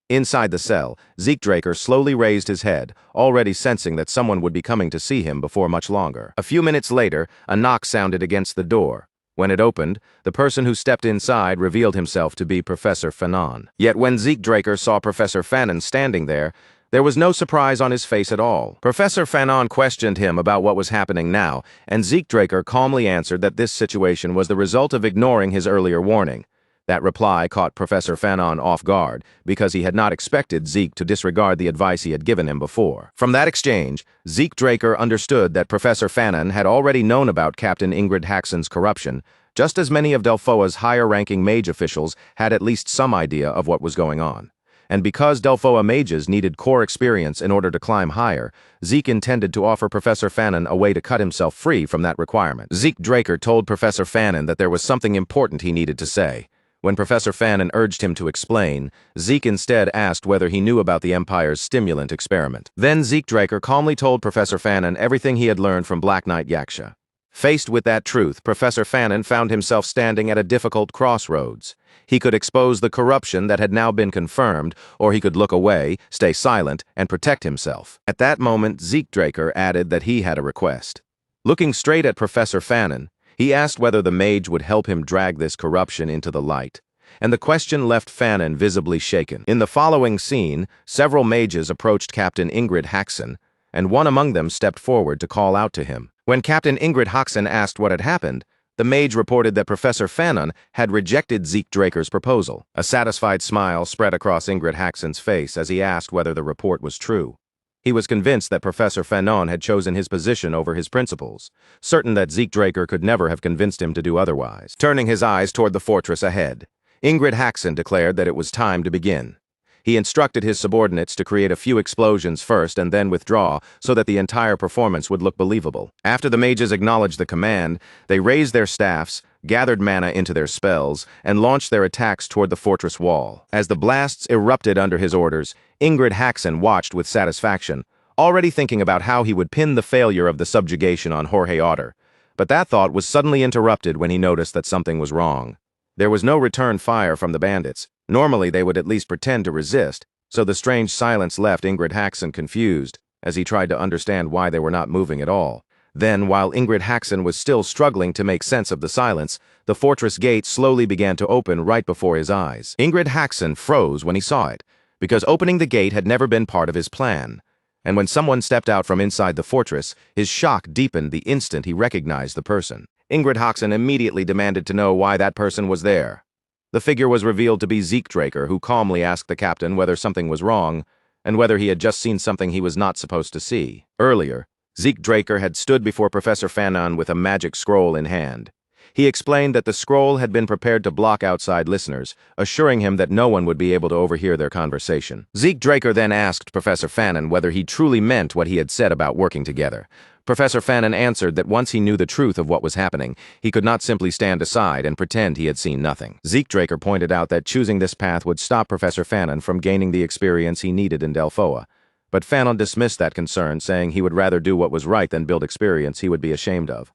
Inside the cell, Zeke Draker slowly raised his head, already sensing that someone would be coming to see him before much longer. A few minutes later, a knock sounded against the door. When it opened, the person who stepped inside revealed himself to be Professor Fanon. Yet when Zeke Draker saw Professor Fanon standing there was no surprise on his face at all. Professor Fanon questioned him about what was happening now, and Zeke Draker calmly answered that this situation was the result of ignoring his earlier warning. That reply caught Professor Fanon off guard, because he had not expected Zeke to disregard the advice he had given him before. From that exchange, Zeke Draker understood that Professor Fanon had already known about Captain Ingrid Haxon's corruption, just as many of Delphoa's higher-ranking mage officials had at least some idea of what was going on. And because Delphoa mages needed core experience in order to climb higher, Zeke intended to offer Professor Fanon a way to cut himself free from that requirement. Zeke Draker told Professor Fanon that there was something important he needed to say. When Professor Fanon urged him to explain, Zeke instead asked whether he knew about the Empire's stimulant experiment. Then Zeke Draker calmly told Professor Fanon everything he had learned from Black Knight Yaksha. Faced with that truth, Professor Fanon found himself standing at a difficult crossroads. He could expose the corruption that had now been confirmed, or he could look away, stay silent, and protect himself. At that moment, Zeke Draker added that he had a request. Looking straight at Professor Fanon, He asked whether the mage would help him drag this corruption into the light, and the question left Fanon visibly shaken. In the following scene, several mages approached Captain Ingrid Haxon, and one among them stepped forward to call out to him. When Captain Ingrid Haxon asked what had happened, the mage reported that Professor Fanon had rejected Zeke Draker's proposal. A satisfied smile spread across Ingrid Haxon's face as he asked whether the report was true. He was convinced that Professor Fanon had chosen his position over his principles, certain that Zeke Draker could never have convinced him to do otherwise. Turning his eyes toward the fortress ahead, Ingrid Haxon declared that it was time to begin. He instructed his subordinates to create a few explosions first and then withdraw so that the entire performance would look believable. After the mages acknowledged the command, they raised their staffs, gathered mana into their spells, and launched their attacks toward the fortress wall. As the blasts erupted under his orders, Ingrid Haxon watched with satisfaction, already thinking about how he would pin the failure of the subjugation on Jorge Otter. But that thought was suddenly interrupted when he noticed that something was wrong. There was no return fire from the bandits. Normally, they would at least pretend to resist, so the strange silence left Ingrid Haxon confused as he tried to understand why they were not moving at all. Then, while Ingrid Haxon was still struggling to make sense of the silence, the fortress gate slowly began to open right before his eyes. Ingrid Haxon froze when he saw it, because opening the gate had never been part of his plan. And when someone stepped out from inside the fortress, his shock deepened the instant he recognized the person. Ingrid Haxon immediately demanded to know why that person was there. The figure was revealed to be Zeke Draker, who calmly asked the captain whether something was wrong, and whether he had just seen something he was not supposed to see. Earlier, Zeke Draker had stood before Professor Fanon with a magic scroll in hand. He explained that the scroll had been prepared to block outside listeners, assuring him that no one would be able to overhear their conversation. Zeke Draker then asked Professor Fanon whether he truly meant what he had said about working together. Professor Fanon answered that once he knew the truth of what was happening, he could not simply stand aside and pretend he had seen nothing. Zeke Draker pointed out that choosing this path would stop Professor Fanon from gaining the experience he needed in Delphoa. But Fanon dismissed that concern, saying he would rather do what was right than build experience he would be ashamed of.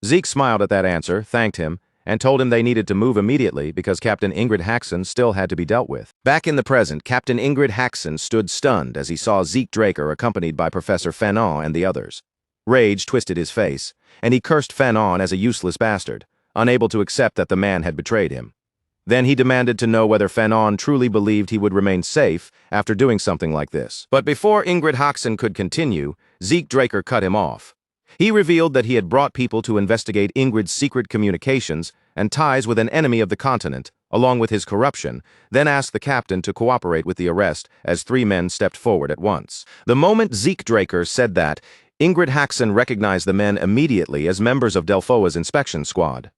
Zeke smiled at that answer, thanked him, and told him they needed to move immediately because Captain Ingrid Haxon still had to be dealt with. Back in the present, Captain Ingrid Haxon stood stunned as he saw Zeke Draker accompanied by Professor Fanon and the others. Rage twisted his face, and he cursed Fanon as a useless bastard, unable to accept that the man had betrayed him. Then he demanded to know whether Fanon truly believed he would remain safe after doing something like this. But before Ingrid Haxon could continue, Zeke Draker cut him off. He revealed that he had brought people to investigate Ingrid's secret communications and ties with an enemy of the continent, along with his corruption, then asked the captain to cooperate with the arrest as 3 men stepped forward at once. The moment Zeke Draker said that, Ingrid Haxon recognized the men immediately as members of Delphoa's inspection squad.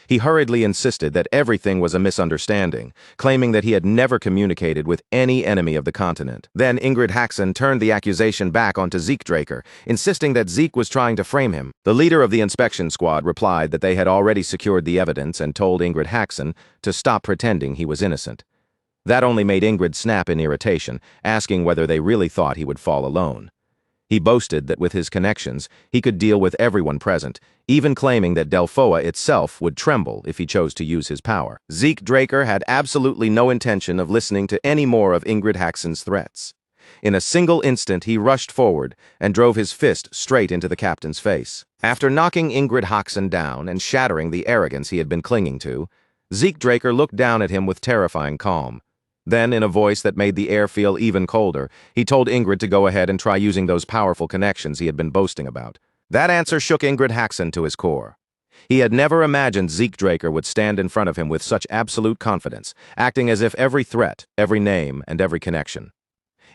He hurriedly insisted that everything was a misunderstanding, claiming that he had never communicated with any enemy of the continent. Then Ingrid Haxon turned the accusation back onto Zeke Draker, insisting that Zeke was trying to frame him. The leader of the inspection squad replied that they had already secured the evidence and told Ingrid Haxon to stop pretending he was innocent. That only made Ingrid snap in irritation, asking whether they really thought he would fall alone. He boasted that with his connections, he could deal with everyone present, even claiming that Delphoa itself would tremble if he chose to use his power. Zeke Draker had absolutely no intention of listening to any more of Ingrid Haxon's threats. In a single instant, he rushed forward and drove his fist straight into the captain's face. After knocking Ingrid Haxon down and shattering the arrogance he had been clinging to, Zeke Draker looked down at him with terrifying calm. Then, in a voice that made the air feel even colder, he told Ingrid to go ahead and try using those powerful connections he had been boasting about. That answer shook Ingrid Haxon to his core. He had never imagined Zeke Draker would stand in front of him with such absolute confidence, acting as if every threat, every name, and every connection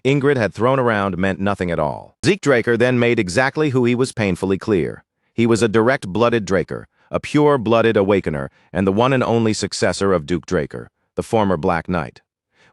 Ingrid had thrown around meant nothing at all. Zeke Draker then made exactly who he was painfully clear. He was a direct-blooded Draker, a pure-blooded Awakener, and the one and only successor of Duke Draker, the former Black Knight.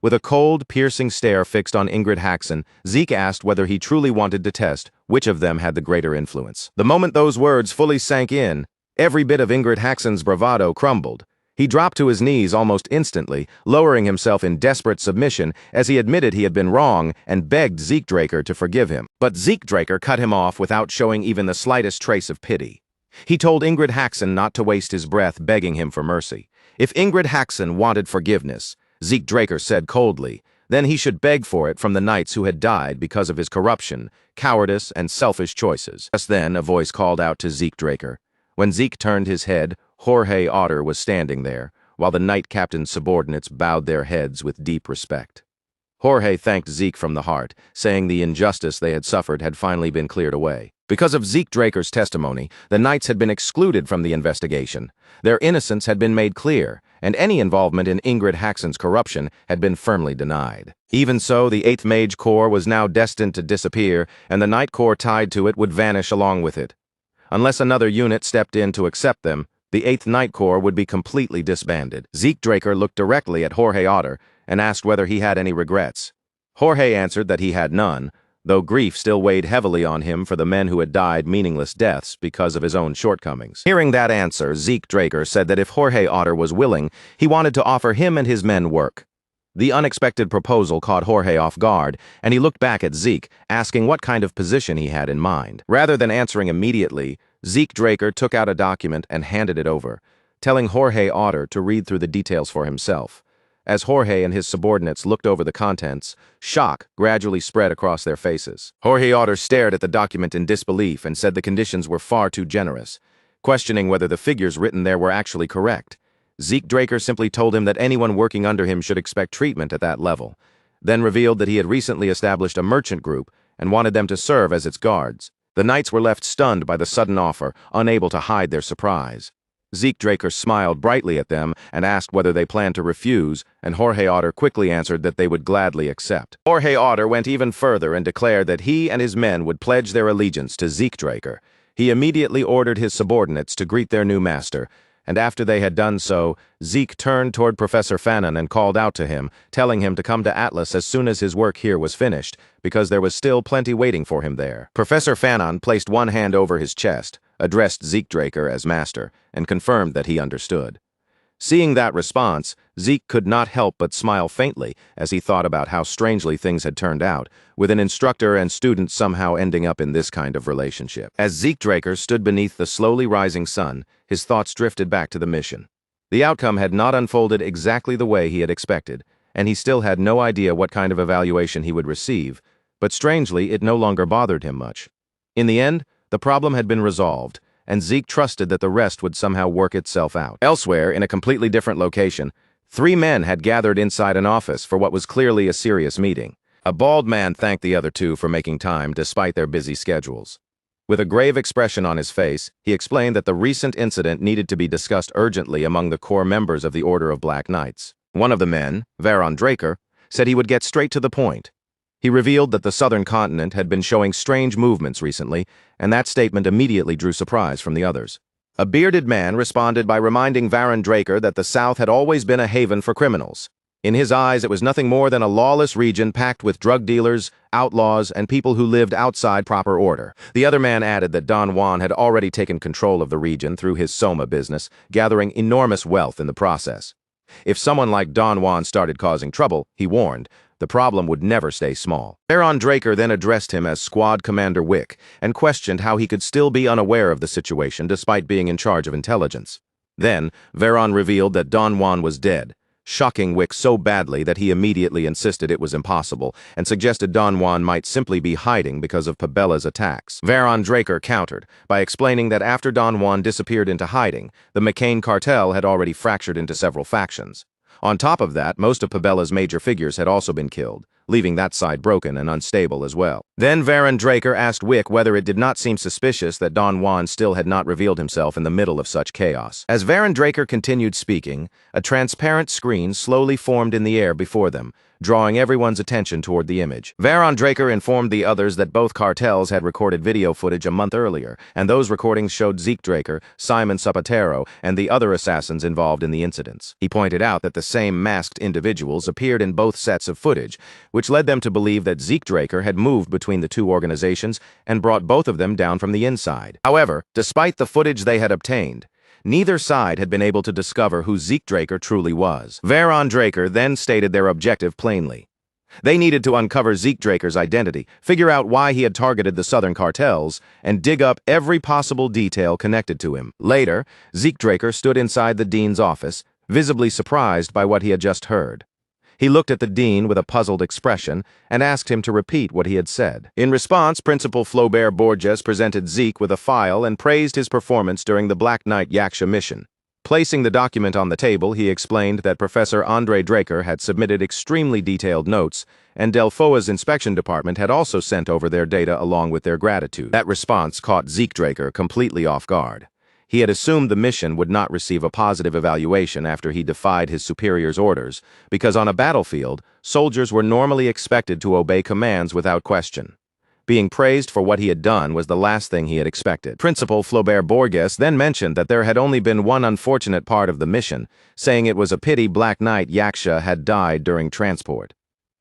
With a cold, piercing stare fixed on Ingrid Haxon, Zeke asked whether he truly wanted to test which of them had the greater influence. The moment those words fully sank in, every bit of Ingrid Haxon's bravado crumbled. He dropped to his knees almost instantly, lowering himself in desperate submission as he admitted he had been wrong and begged Zeke Draker to forgive him. But Zeke Draker cut him off without showing even the slightest trace of pity. He told Ingrid Haxon not to waste his breath begging him for mercy. If Ingrid Haxon wanted forgiveness, Zeke Draker said coldly, then he should beg for it from the knights who had died because of his corruption, cowardice, and selfish choices. Just then, a voice called out to Zeke Draker, When Zeke turned his head, Jorge Otter was standing there, while the knight captain's subordinates bowed their heads with deep respect. Jorge thanked Zeke from the heart, saying the injustice they had suffered had finally been cleared away. Because of Zeke Draker's testimony, the knights had been excluded from the investigation. Their innocence had been made clear, and any involvement in Ingrid Haxon's corruption had been firmly denied. Even so, the 8th Mage Corps was now destined to disappear, and the Knight Corps tied to it would vanish along with it. Unless another unit stepped in to accept them, the 8th Knight Corps would be completely disbanded. Zeke Draker looked directly at Jorge Otter and asked whether he had any regrets. Jorge answered that he had none, though grief still weighed heavily on him for the men who had died meaningless deaths because of his own shortcomings. Hearing that answer, Zeke Draker said that if Jorge Otter was willing, he wanted to offer him and his men work. The unexpected proposal caught Jorge off guard, and he looked back at Zeke, asking what kind of position he had in mind. Rather than answering immediately, Zeke Draker took out a document and handed it over, telling Jorge Otter to read through the details for himself. As Jorge and his subordinates looked over the contents, shock gradually spread across their faces. Jorge Otter stared at the document in disbelief and said the conditions were far too generous, questioning whether the figures written there were actually correct. Zeke Draker simply told him that anyone working under him should expect treatment at that level, then revealed that he had recently established a merchant group and wanted them to serve as its guards. The knights were left stunned by the sudden offer, unable to hide their surprise. Zeke Draker smiled brightly at them and asked whether they planned to refuse, and Jorge Otter quickly answered that they would gladly accept. Jorge Otter went even further and declared that he and his men would pledge their allegiance to Zeke Draker. He immediately ordered his subordinates to greet their new master, and after they had done so, Zeke turned toward Professor Fanon and called out to him, telling him to come to Atlas as soon as his work here was finished, because there was still plenty waiting for him there. Professor Fanon placed one hand over his chest, addressed Zeke Draker as master, and confirmed that he understood. Seeing that response, Zeke could not help but smile faintly as he thought about how strangely things had turned out, with an instructor and student somehow ending up in this kind of relationship. As Zeke Draker stood beneath the slowly rising sun, his thoughts drifted back to the mission. The outcome had not unfolded exactly the way he had expected, and he still had no idea what kind of evaluation he would receive, but strangely, it no longer bothered him much. In the end, the problem had been resolved, and Zeke trusted that the rest would somehow work itself out. Elsewhere, in a completely different location, 3 men had gathered inside an office for what was clearly a serious meeting. A bald man thanked the other 2 for making time despite their busy schedules. With a grave expression on his face, he explained that the recent incident needed to be discussed urgently among the core members of the Order of Black Knights. One of the men, Varon Draker, said he would get straight to the point. He revealed that the southern continent had been showing strange movements recently, and that statement immediately drew surprise from the others. A bearded man responded by reminding Varon Draker that the South had always been a haven for criminals. In his eyes, it was nothing more than a lawless region packed with drug dealers, outlaws, and people who lived outside proper order. The other man added that Don Juan had already taken control of the region through his Soma business, gathering enormous wealth in the process. If someone like Don Juan started causing trouble, he warned, the problem would never stay small. Varon Draker then addressed him as Squad Commander Wick and questioned how he could still be unaware of the situation despite being in charge of intelligence. Then, Varon revealed that Don Juan was dead, shocking Wick so badly that he immediately insisted it was impossible and suggested Don Juan might simply be hiding because of Pabella's attacks. Varon Draker countered by explaining that after Don Juan disappeared into hiding, the McCain cartel had already fractured into several factions. On top of that, most of Pabella's major figures had also been killed, leaving that side broken and unstable as well. Then Varon Draker asked Wick whether it did not seem suspicious that Don Juan still had not revealed himself in the middle of such chaos. As Varon Draker continued speaking, a transparent screen slowly formed in the air before them, drawing everyone's attention toward the image. Varon Draker informed the others that both cartels had recorded video footage a month earlier, and those recordings showed Zeke Draker, Simon Zapatero, and the other assassins involved in the incidents. He pointed out that the same masked individuals appeared in both sets of footage, which led them to believe that Zeke Draker had moved between the 2 organizations and brought both of them down from the inside. However, despite the footage they had obtained, neither side had been able to discover who Zeke Draker truly was. Varon Draker then stated their objective plainly. They needed to uncover Zeke Draker's identity, figure out why he had targeted the southern cartels, and dig up every possible detail connected to him. Later, Zeke Draker stood inside the dean's office, visibly surprised by what he had just heard. He looked at the dean with a puzzled expression and asked him to repeat what he had said. In response, Principal Flaubert Borges presented Zeke with a file and praised his performance during the Black Knight Yaksha mission. Placing the document on the table, he explained that Professor Andre Draker had submitted extremely detailed notes, and Delphoa's inspection department had also sent over their data along with their gratitude. That response caught Zeke Draker completely off guard. He had assumed the mission would not receive a positive evaluation after he defied his superior's orders, because on a battlefield, soldiers were normally expected to obey commands without question. Being praised for what he had done was the last thing he had expected. Principal Flaubert Borges then mentioned that there had only been one unfortunate part of the mission, saying it was a pity Black Knight Yaksha had died during transport.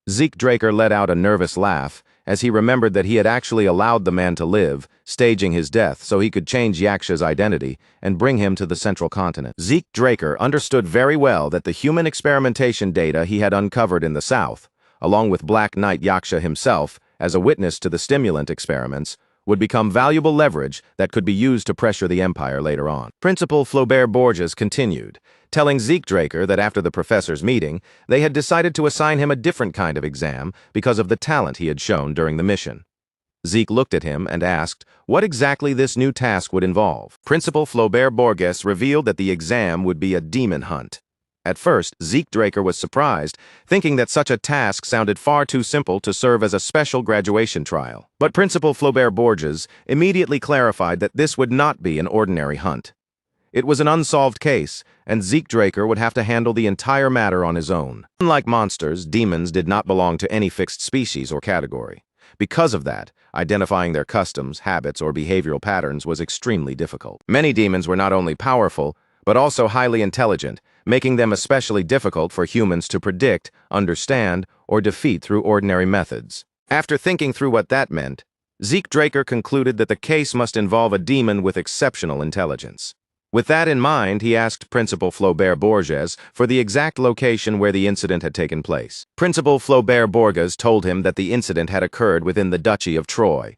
Zeke Draker let out a nervous laugh as he remembered that he had actually allowed the man to live, staging his death so he could change Yaksha's identity and bring him to the central continent. Zeke Draker understood very well that the human experimentation data he had uncovered in the South, along with Black Knight Yaksha himself, as a witness to the stimulant experiments, would become valuable leverage that could be used to pressure the Empire later on. Principal Flaubert Borges continued, telling Zeke Draker that after the professor's meeting, they had decided to assign him a different kind of exam because of the talent he had shown during the mission. Zeke looked at him and asked what exactly this new task would involve. Principal Flaubert Borges revealed that the exam would be a demon hunt. At first, Zeke Draker was surprised, thinking that such a task sounded far too simple to serve as a special graduation trial. But Principal Flaubert Borges immediately clarified that this would not be an ordinary hunt. It was an unsolved case, and Zeke Draker would have to handle the entire matter on his own. Unlike monsters, demons did not belong to any fixed species or category. Because of that, identifying their customs, habits, or behavioral patterns was extremely difficult. Many demons were not only powerful, but also highly intelligent, making them especially difficult for humans to predict, understand, or defeat through ordinary methods. After thinking through what that meant, Zeke Draker concluded that the case must involve a demon with exceptional intelligence. With that in mind, he asked Principal Flaubert Borges for the exact location where the incident had taken place. Principal Flaubert Borges told him that the incident had occurred within the Duchy of Troy.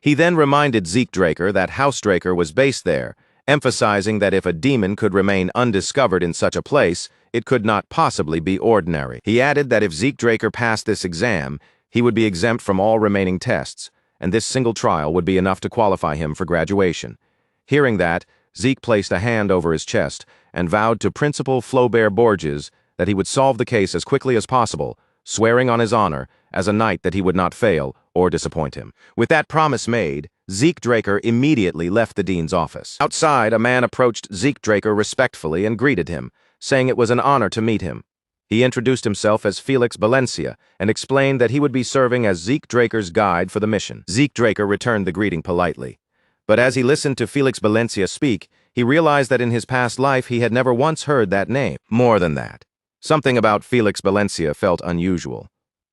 He then reminded Zeke Draker that House Draker was based there, emphasizing that if a demon could remain undiscovered in such a place, it could not possibly be ordinary. He added that if Zeke Draker passed this exam, he would be exempt from all remaining tests, and this single trial would be enough to qualify him for graduation. Hearing that, Zeke placed a hand over his chest and vowed to Principal Flaubert Borges that he would solve the case as quickly as possible, swearing on his honor as a knight that he would not fail or disappoint him. With that promise made, Zeke Draker immediately left the dean's office. Outside, a man approached Zeke Draker respectfully and greeted him, saying it was an honor to meet him. He introduced himself as Felix Valencia and explained that he would be serving as Zeke Draker's guide for the mission. Zeke Draker returned the greeting politely. But as he listened to Felix Valencia speak, he realized that in his past life he had never once heard that name. More than that, something about Felix Valencia felt unusual.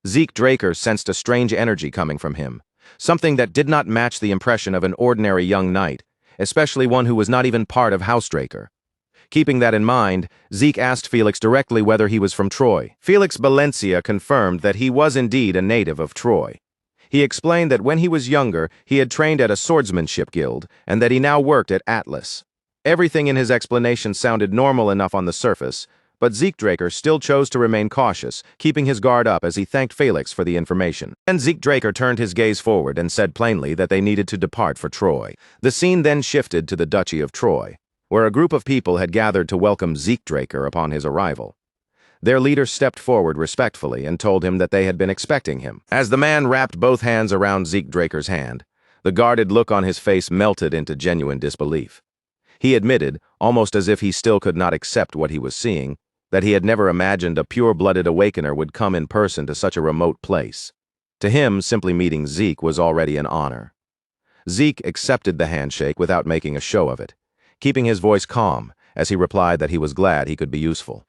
Zeke Draker sensed a strange energy coming from him, something that did not match the impression of an ordinary young knight, especially one who was not even part of House Draker. Keeping that in mind, Zeke asked Felix directly whether he was from Troy. Felix Valencia confirmed that he was indeed a native of Troy. He explained that when he was younger, he had trained at a swordsmanship guild, and that he now worked at Atlas. Everything in his explanation sounded normal enough on the surface, but Zeke Draker still chose to remain cautious, keeping his guard up as he thanked Felix for the information. Then Zeke Draker turned his gaze forward and said plainly that they needed to depart for Troy. The scene then shifted to the Duchy of Troy, where a group of people had gathered to welcome Zeke Draker upon his arrival. Their leader stepped forward respectfully and told him that they had been expecting him. As the man wrapped both hands around Zeke Draker's hand, the guarded look on his face melted into genuine disbelief. He admitted, almost as if he still could not accept what he was seeing, that he had never imagined a pure-blooded awakener would come in person to such a remote place. To him, simply meeting Zeke was already an honor. Zeke accepted the handshake without making a show of it, keeping his voice calm as he replied that he was glad he could be useful.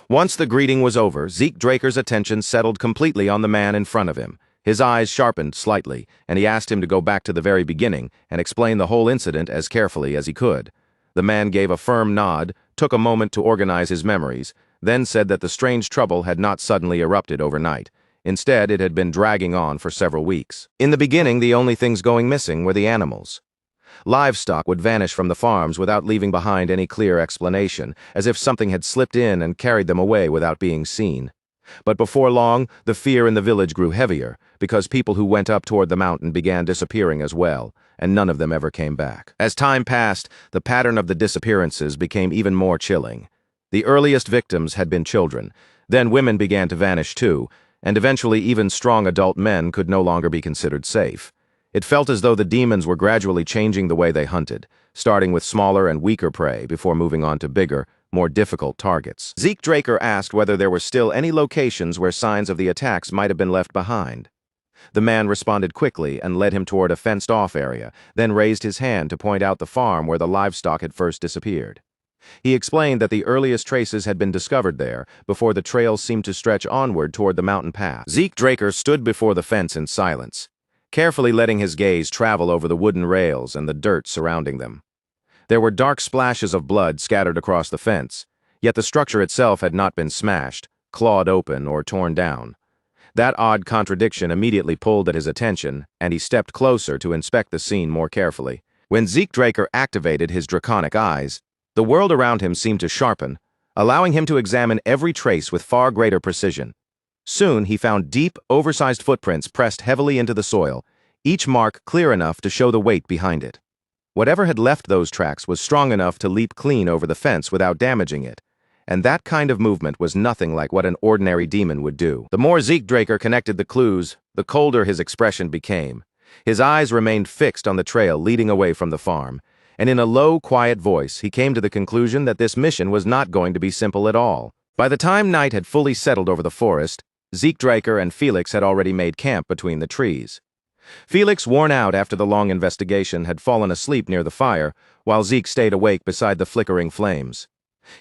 Once the greeting was over, Zeke Draker's attention settled completely on the man in front of him. His eyes sharpened slightly, and he asked him to go back to the very beginning and explain the whole incident as carefully as he could. The man gave a firm nod, took a moment to organize his memories, then said that the strange trouble had not suddenly erupted overnight. Instead, it had been dragging on for several weeks. In the beginning, the only things going missing were the animals. Livestock would vanish from the farms without leaving behind any clear explanation, as if something had slipped in and carried them away without being seen. But before long, the fear in the village grew heavier, because people who went up toward the mountain began disappearing as well, and none of them ever came back. As time passed, the pattern of the disappearances became even more chilling. The earliest victims had been children, then women began to vanish too, and eventually even strong adult men could no longer be considered safe. It felt as though the demons were gradually changing the way they hunted, starting with smaller and weaker prey before moving on to bigger, more difficult targets. Zeke Draker asked whether there were still any locations where signs of the attacks might have been left behind. The man responded quickly and led him toward a fenced-off area, then raised his hand to point out the farm where the livestock had first disappeared. He explained that the earliest traces had been discovered there, before the trail seemed to stretch onward toward the mountain path. Zeke Draker stood before the fence in silence, carefully letting his gaze travel over the wooden rails and the dirt surrounding them. There were dark splashes of blood scattered across the fence, yet the structure itself had not been smashed, clawed open, or torn down. That odd contradiction immediately pulled at his attention, and he stepped closer to inspect the scene more carefully. When Zeke Draker activated his draconic eyes, the world around him seemed to sharpen, allowing him to examine every trace with far greater precision. Soon he found deep, oversized footprints pressed heavily into the soil, each mark clear enough to show the weight behind it. Whatever had left those tracks was strong enough to leap clean over the fence without damaging it, and that kind of movement was nothing like what an ordinary demon would do. The more Zeke Draker connected the clues, the colder his expression became. His eyes remained fixed on the trail leading away from the farm, and in a low, quiet voice, he came to the conclusion that this mission was not going to be simple at all. By the time night had fully settled over the forest, Zeke Draker and Felix had already made camp between the trees. Felix, worn out after the long investigation, had fallen asleep near the fire, while Zeke stayed awake beside the flickering flames.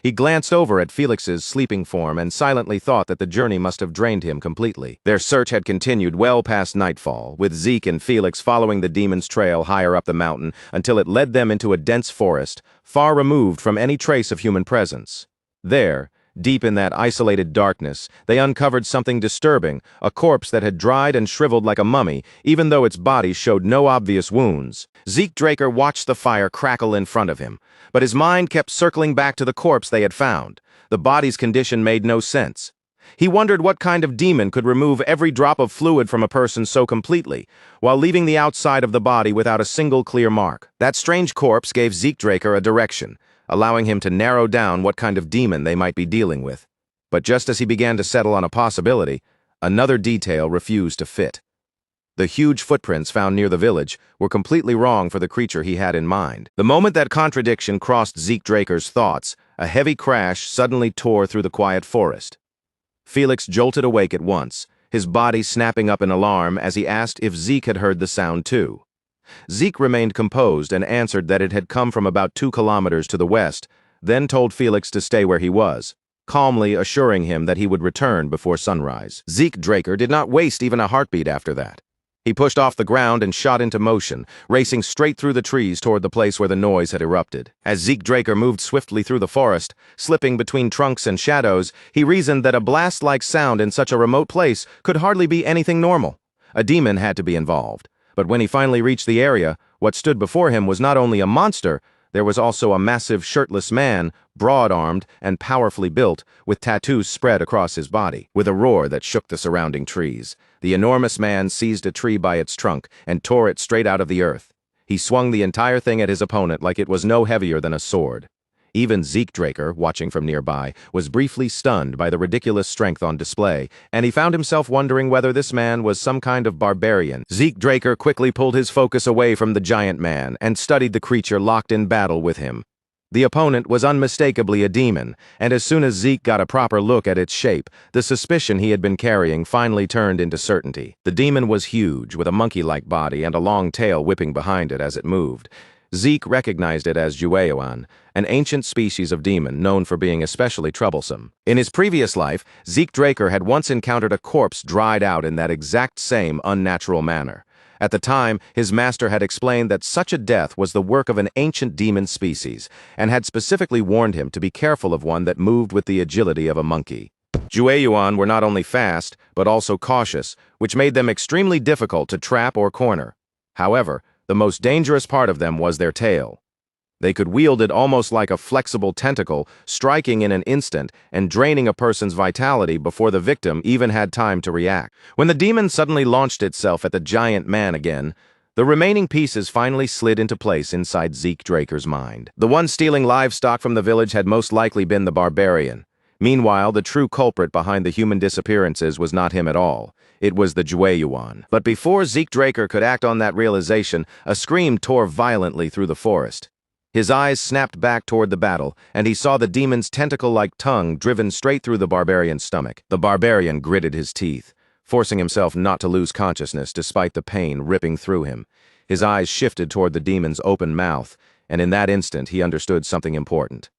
He glanced over at Felix's sleeping form and silently thought that the journey must have drained him completely. Their search had continued well past nightfall, with Zeke and Felix following the demon's trail higher up the mountain until it led them into a dense forest, far removed from any trace of human presence. There, deep in that isolated darkness, they uncovered something disturbing, a corpse that had dried and shriveled like a mummy, even though its body showed no obvious wounds. Zeke Draker watched the fire crackle in front of him, but his mind kept circling back to the corpse they had found. The body's condition made no sense. He wondered what kind of demon could remove every drop of fluid from a person so completely, while leaving the outside of the body without a single clear mark. That strange corpse gave Zeke Draker a direction, allowing him to narrow down what kind of demon they might be dealing with. But just as he began to settle on a possibility, another detail refused to fit. The huge footprints found near the village were completely wrong for the creature he had in mind. The moment that contradiction crossed Zeke Draker's thoughts, a heavy crash suddenly tore through the quiet forest. Felix jolted awake at once, his body snapping up in alarm as he asked if Zeke had heard the sound too. Zeke remained composed and answered that it had come from about 2 kilometers to the west, then told Felix to stay where he was, calmly assuring him that he would return before sunrise. Zeke Draker did not waste even a heartbeat after that. He pushed off the ground and shot into motion, racing straight through the trees toward the place where the noise had erupted. As Zeke Draker moved swiftly through the forest, slipping between trunks and shadows, he reasoned that a blast-like sound in such a remote place could hardly be anything normal. A demon had to be involved. But when he finally reached the area, what stood before him was not only a monster, there was also a massive shirtless man, broad-armed and powerfully built, with tattoos spread across his body. With a roar that shook the surrounding trees, the enormous man seized a tree by its trunk and tore it straight out of the earth. He swung the entire thing at his opponent like it was no heavier than a sword. Even Zeke Draker, watching from nearby, was briefly stunned by the ridiculous strength on display, and he found himself wondering whether this man was some kind of barbarian. Zeke Draker quickly pulled his focus away from the giant man and studied the creature locked in battle with him. The opponent was unmistakably a demon, and as soon as Zeke got a proper look at its shape, the suspicion he had been carrying finally turned into certainty. The demon was huge, with a monkey-like body and a long tail whipping behind it as it moved. Zeke recognized it as Yahello, an ancient species of demon known for being especially troublesome. In his previous life, Zeke Draker had once encountered a corpse dried out in that exact same unnatural manner. At the time, his master had explained that such a death was the work of an ancient demon species, and had specifically warned him to be careful of one that moved with the agility of a monkey. Yahello were not only fast, but also cautious, which made them extremely difficult to trap or corner. However, the most dangerous part of them was their tail. They could wield it almost like a flexible tentacle, striking in an instant and draining a person's vitality before the victim even had time to react. When the demon suddenly launched itself at the giant man again, the remaining pieces finally slid into place inside Zeke Draker's mind. The one stealing livestock from the village had most likely been the barbarian. Meanwhile, the true culprit behind the human disappearances was not him at all. It was the Jueyuan. But before Zeke Draker could act on that realization, a scream tore violently through the forest. His eyes snapped back toward the battle, and he saw the demon's tentacle-like tongue driven straight through the barbarian's stomach. The barbarian gritted his teeth, forcing himself not to lose consciousness despite the pain ripping through him. His eyes shifted toward the demon's open mouth, and in that instant he understood something important.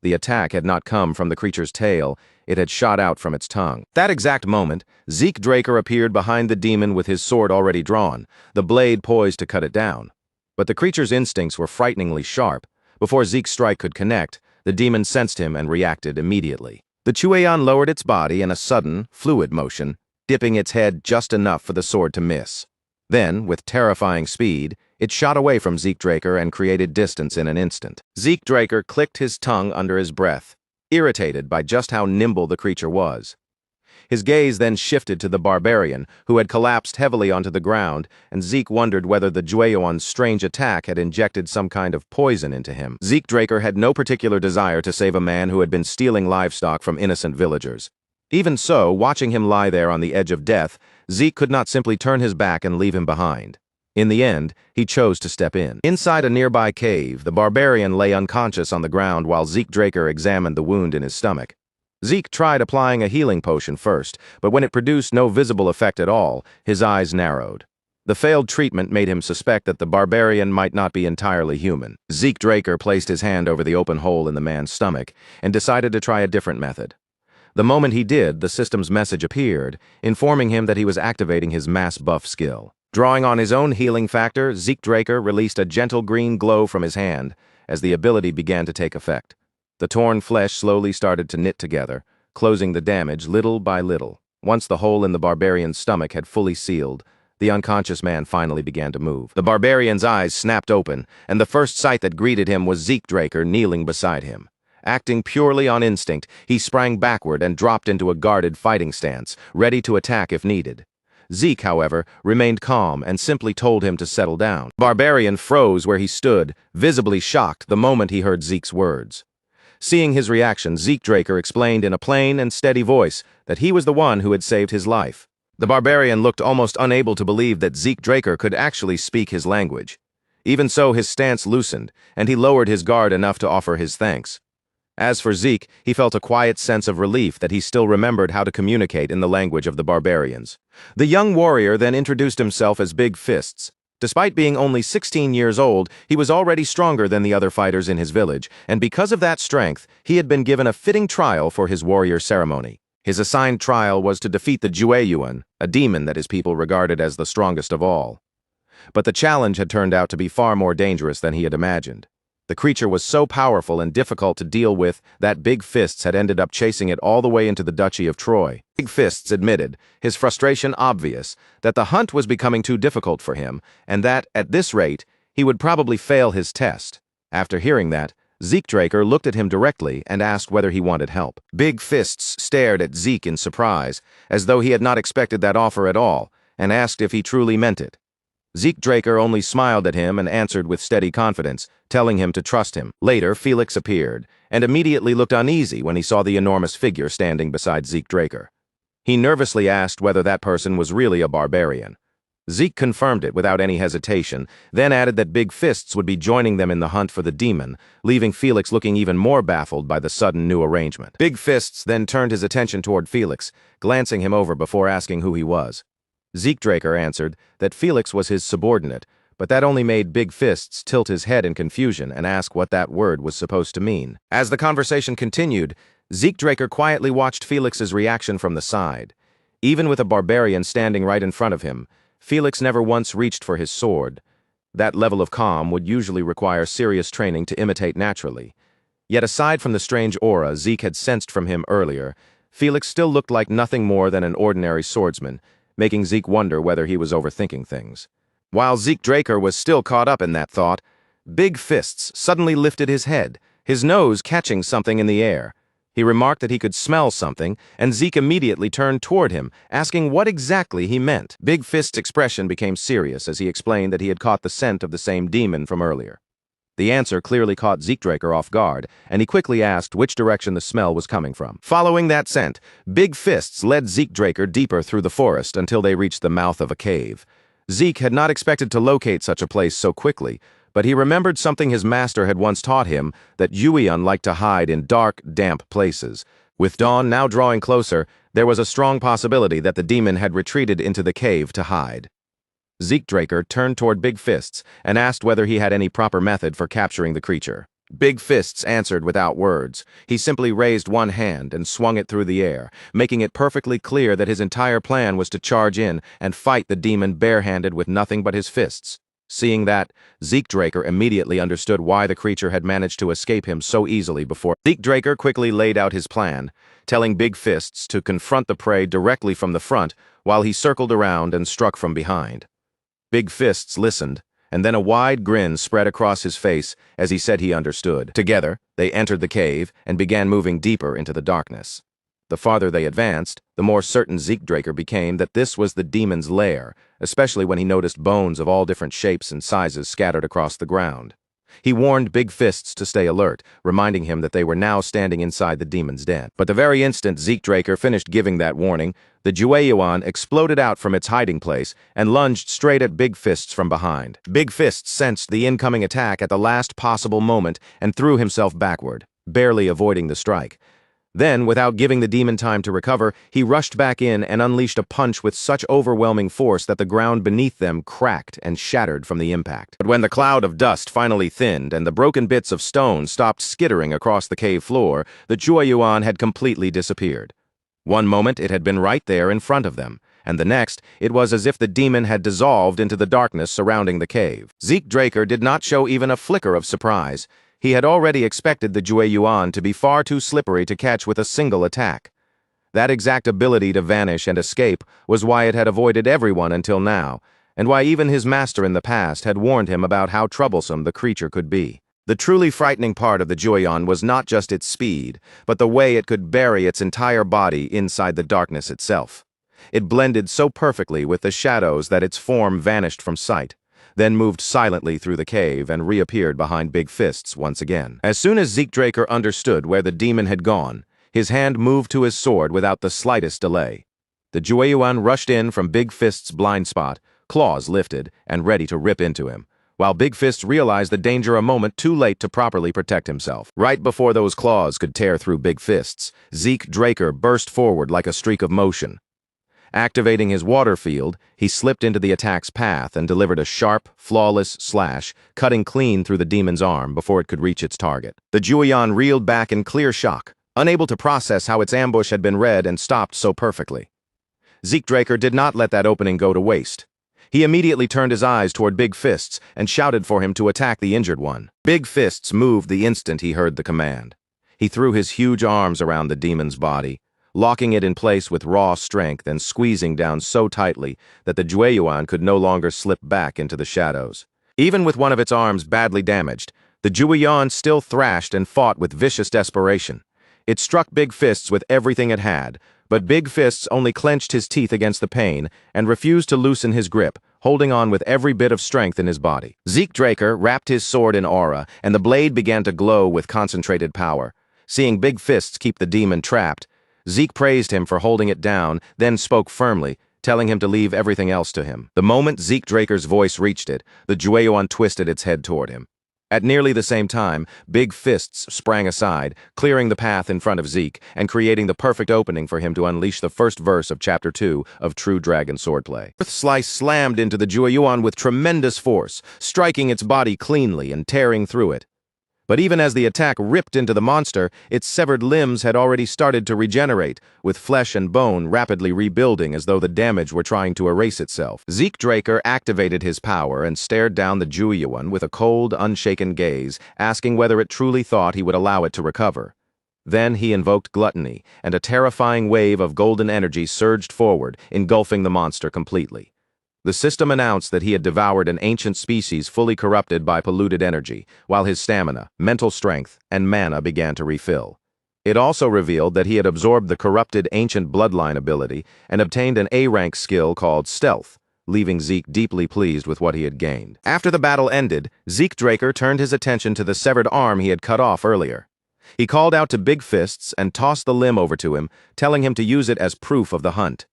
The attack had not come from the creature's tail, it had shot out from its tongue. That exact moment, Zeke Draker appeared behind the demon with his sword already drawn, the blade poised to cut it down. But the creature's instincts were frighteningly sharp. Before Zeke's strike could connect, the demon sensed him and reacted immediately. The Chueyan lowered its body in a sudden, fluid motion, dipping its head just enough for the sword to miss. Then, with terrifying speed, it shot away from Zeke Draker and created distance in an instant. Zeke Draker clicked his tongue under his breath, irritated by just how nimble the creature was. His gaze then shifted to the barbarian, who had collapsed heavily onto the ground, and Zeke wondered whether the Jueyuan's strange attack had injected some kind of poison into him. Zeke Draker had no particular desire to save a man who had been stealing livestock from innocent villagers. Even so, watching him lie there on the edge of death, Zeke could not simply turn his back and leave him behind. In the end, he chose to step in. Inside a nearby cave, the barbarian lay unconscious on the ground while Zeke Draker examined the wound in his stomach. Zeke tried applying a healing potion first, but when it produced no visible effect at all, his eyes narrowed. The failed treatment made him suspect that the barbarian might not be entirely human. Zeke Draker placed his hand over the open hole in the man's stomach and decided to try a different method. The moment he did, the system's message appeared, informing him that he was activating his mass buff skill. Drawing on his own healing factor, Zeke Draker released a gentle green glow from his hand as the ability began to take effect. The torn flesh slowly started to knit together, closing the damage little by little. Once the hole in the barbarian's stomach had fully sealed, the unconscious man finally began to move. The barbarian's eyes snapped open, and the first sight that greeted him was Zeke Draker kneeling beside him. Acting purely on instinct, he sprang backward and dropped into a guarded fighting stance, ready to attack if needed. Zeke, however, remained calm and simply told him to settle down. The barbarian froze where he stood, visibly shocked the moment he heard Zeke's words. Seeing his reaction, Zeke Draker explained in a plain and steady voice that he was the one who had saved his life. The barbarian looked almost unable to believe that Zeke Draker could actually speak his language. Even so, his stance loosened, and he lowered his guard enough to offer his thanks. As for Zeke, he felt a quiet sense of relief that he still remembered how to communicate in the language of the barbarians. The young warrior then introduced himself as Big Fists. Despite being only 16 years old, he was already stronger than the other fighters in his village, and because of that strength, he had been given a fitting trial for his warrior ceremony. His assigned trial was to defeat the Jueyuan, a demon that his people regarded as the strongest of all. But the challenge had turned out to be far more dangerous than he had imagined. The creature was so powerful and difficult to deal with that Big Fists had ended up chasing it all the way into the Duchy of Troy. Big Fists admitted, his frustration obvious, that the hunt was becoming too difficult for him, and that, at this rate, he would probably fail his test. After hearing that, Zeke Draker looked at him directly and asked whether he wanted help. Big Fists stared at Zeke in surprise, as though he had not expected that offer at all, and asked if he truly meant it. Zeke Draker only smiled at him and answered with steady confidence, telling him to trust him. Later, Felix appeared, and immediately looked uneasy when he saw the enormous figure standing beside Zeke Draker. He nervously asked whether that person was really a barbarian. Zeke confirmed it without any hesitation, then added that Big Fists would be joining them in the hunt for the demon, leaving Felix looking even more baffled by the sudden new arrangement. Big Fists then turned his attention toward Felix, glancing him over before asking who he was. Zeke Draker answered that Felix was his subordinate, but that only made Big Fists tilt his head in confusion and ask what that word was supposed to mean. As the conversation continued, Zeke Draker quietly watched Felix's reaction from the side. Even with a barbarian standing right in front of him, Felix never once reached for his sword. That level of calm would usually require serious training to imitate naturally. Yet aside from the strange aura Zeke had sensed from him earlier, Felix still looked like nothing more than an ordinary swordsman, making Zeke wonder whether he was overthinking things. While Zeke Draker was still caught up in that thought, Big Fists suddenly lifted his head, his nose catching something in the air. He remarked that he could smell something, and Zeke immediately turned toward him, asking what exactly he meant. Big Fist's expression became serious as he explained that he had caught the scent of the same demon from earlier. The answer clearly caught Zeke Draker off guard, and he quickly asked which direction the smell was coming from. Following that scent, Big Fists led Zeke Draker deeper through the forest until they reached the mouth of a cave. Zeke had not expected to locate such a place so quickly, but he remembered something his master had once taught him, that Yueon liked to hide in dark, damp places. With dawn now drawing closer, there was a strong possibility that the demon had retreated into the cave to hide. Zeke Draker turned toward Big Fists and asked whether he had any proper method for capturing the creature. Big Fists answered without words. He simply raised one hand and swung it through the air, making it perfectly clear that his entire plan was to charge in and fight the demon barehanded with nothing but his fists. Seeing that, Zeke Draker immediately understood why the creature had managed to escape him so easily before. Zeke Draker quickly laid out his plan, telling Big Fists to confront the prey directly from the front while he circled around and struck from behind. Big Fists listened, and then a wide grin spread across his face as he said he understood. Together, they entered the cave and began moving deeper into the darkness. The farther they advanced, the more certain Zeke Draker became that this was the demon's lair, especially when he noticed bones of all different shapes and sizes scattered across the ground. He warned Big Fists to stay alert, reminding him that they were now standing inside the demon's den. But the very instant Zeke Draker finished giving that warning, the Jueyuan exploded out from its hiding place and lunged straight at Big Fists from behind. Big Fists sensed the incoming attack at the last possible moment and threw himself backward, barely avoiding the strike. Then, without giving the demon time to recover, he rushed back in and unleashed a punch with such overwhelming force that the ground beneath them cracked and shattered from the impact. But when the cloud of dust finally thinned and the broken bits of stone stopped skittering across the cave floor, the Jueyuan had completely disappeared. One moment it had been right there in front of them, and the next it was as if the demon had dissolved into the darkness surrounding the cave. Zeke Draker did not show even a flicker of surprise. He had already expected the Jueyuan to be far too slippery to catch with a single attack. That exact ability to vanish and escape was why it had avoided everyone until now, and why even his master in the past had warned him about how troublesome the creature could be. The truly frightening part of the Jueyuan was not just its speed, but the way it could bury its entire body inside the darkness itself. It blended so perfectly with the shadows that its form vanished from sight, then moved silently through the cave and reappeared behind Big Fists once again. As soon as Zeke Draker understood where the demon had gone, his hand moved to his sword without the slightest delay. The Jueyuan rushed in from Big Fist's blind spot, claws lifted and ready to rip into him, while Big Fist realized the danger a moment too late to properly protect himself. Right before those claws could tear through Big Fists, Zeke Draker burst forward like a streak of motion. Activating his water field, he slipped into the attack's path and delivered a sharp, flawless slash, cutting clean through the demon's arm before it could reach its target. The Jueyuan reeled back in clear shock, unable to process how its ambush had been read and stopped so perfectly. Zeke Draker did not let that opening go to waste. He immediately turned his eyes toward Big Fists and shouted for him to attack the injured one. Big Fists moved the instant he heard the command. He threw his huge arms around the demon's body, locking it in place with raw strength and squeezing down so tightly that the Jueyuan could no longer slip back into the shadows. Even with one of its arms badly damaged, the Jueyuan still thrashed and fought with vicious desperation. It struck Big Fists with everything it had, but Big Fists only clenched his teeth against the pain and refused to loosen his grip, holding on with every bit of strength in his body. Zeke Draker wrapped his sword in aura, and the blade began to glow with concentrated power. Seeing Big Fists keep the demon trapped, Zeke praised him for holding it down, then spoke firmly, telling him to leave everything else to him. The moment Zeke Draker's voice reached it, the Jueyuan twisted its head toward him. At nearly the same time, Big Fists sprang aside, clearing the path in front of Zeke and creating the perfect opening for him to unleash the first verse of Chapter 2 of True Dragon Swordplay. Earth Slice slammed into the Jueyuan with tremendous force, striking its body cleanly and tearing through it. But even as the attack ripped into the monster, its severed limbs had already started to regenerate, with flesh and bone rapidly rebuilding as though the damage were trying to erase itself. Zeke Draker activated his power and stared down the Jueyuan with a cold, unshaken gaze, asking whether it truly thought he would allow it to recover. Then he invoked Gluttony, and a terrifying wave of golden energy surged forward, engulfing the monster completely. The system announced that he had devoured an ancient species fully corrupted by polluted energy, while his stamina, mental strength, and mana began to refill. It also revealed that he had absorbed the corrupted ancient bloodline ability and obtained an A-rank skill called Stealth, leaving Zeke deeply pleased with what he had gained. After the battle ended, Zeke Draker turned his attention to the severed arm he had cut off earlier. He called out to Big Fists and tossed the limb over to him, telling him to use it as proof of the hunt.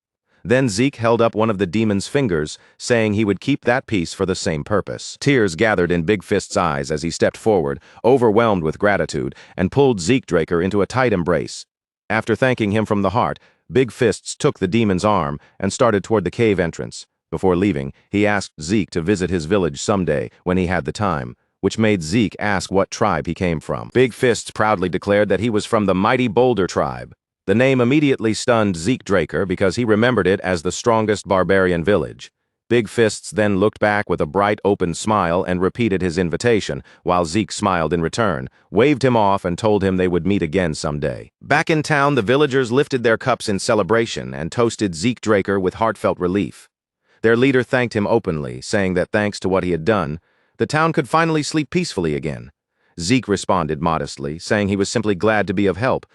Then Zeke held up one of the demon's fingers, saying he would keep that piece for the same purpose. Tears gathered in Big Fist's eyes as he stepped forward, overwhelmed with gratitude, and pulled Zeke Draker into a tight embrace. After thanking him from the heart, Big Fists took the demon's arm and started toward the cave entrance. Before leaving, he asked Zeke to visit his village someday when he had the time, which made Zeke ask what tribe he came from. Big Fists proudly declared that he was from the mighty Boulder tribe. The name immediately stunned Zeke Draker because he remembered it as the strongest barbarian village. Big Fists then looked back with a bright, open smile and repeated his invitation, while Zeke smiled in return, waved him off, and told him they would meet again someday. Back in town, the villagers lifted their cups in celebration and toasted Zeke Draker with heartfelt relief. Their leader thanked him openly, saying that thanks to what he had done, the town could finally sleep peacefully again. Zeke responded modestly, saying he was simply glad to be of help.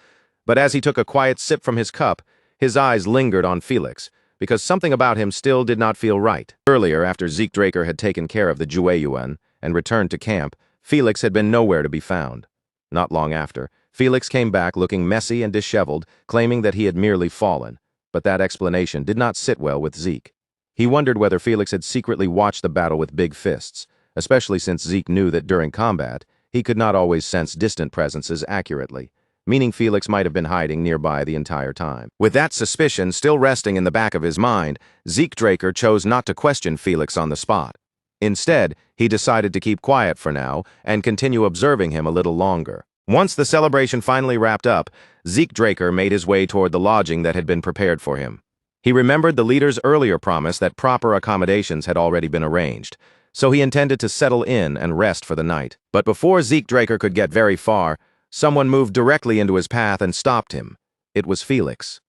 But as he took a quiet sip from his cup, his eyes lingered on Felix, because something about him still did not feel right. Earlier, after Zeke Draker had taken care of the Jueyuan and returned to camp, Felix had been nowhere to be found. Not long after, Felix came back looking messy and disheveled, claiming that he had merely fallen, but that explanation did not sit well with Zeke. He wondered whether Felix had secretly watched the battle with Big Fists, especially since Zeke knew that during combat, he could not always sense distant presences accurately, meaning Felix might have been hiding nearby the entire time. With that suspicion still resting in the back of his mind, Zeke Draker chose not to question Felix on the spot. Instead, he decided to keep quiet for now and continue observing him a little longer. Once the celebration finally wrapped up, Zeke Draker made his way toward the lodging that had been prepared for him. He remembered the leader's earlier promise that proper accommodations had already been arranged, so he intended to settle in and rest for the night. But before Zeke Draker could get very far, someone moved directly into his path and stopped him. It was Felix.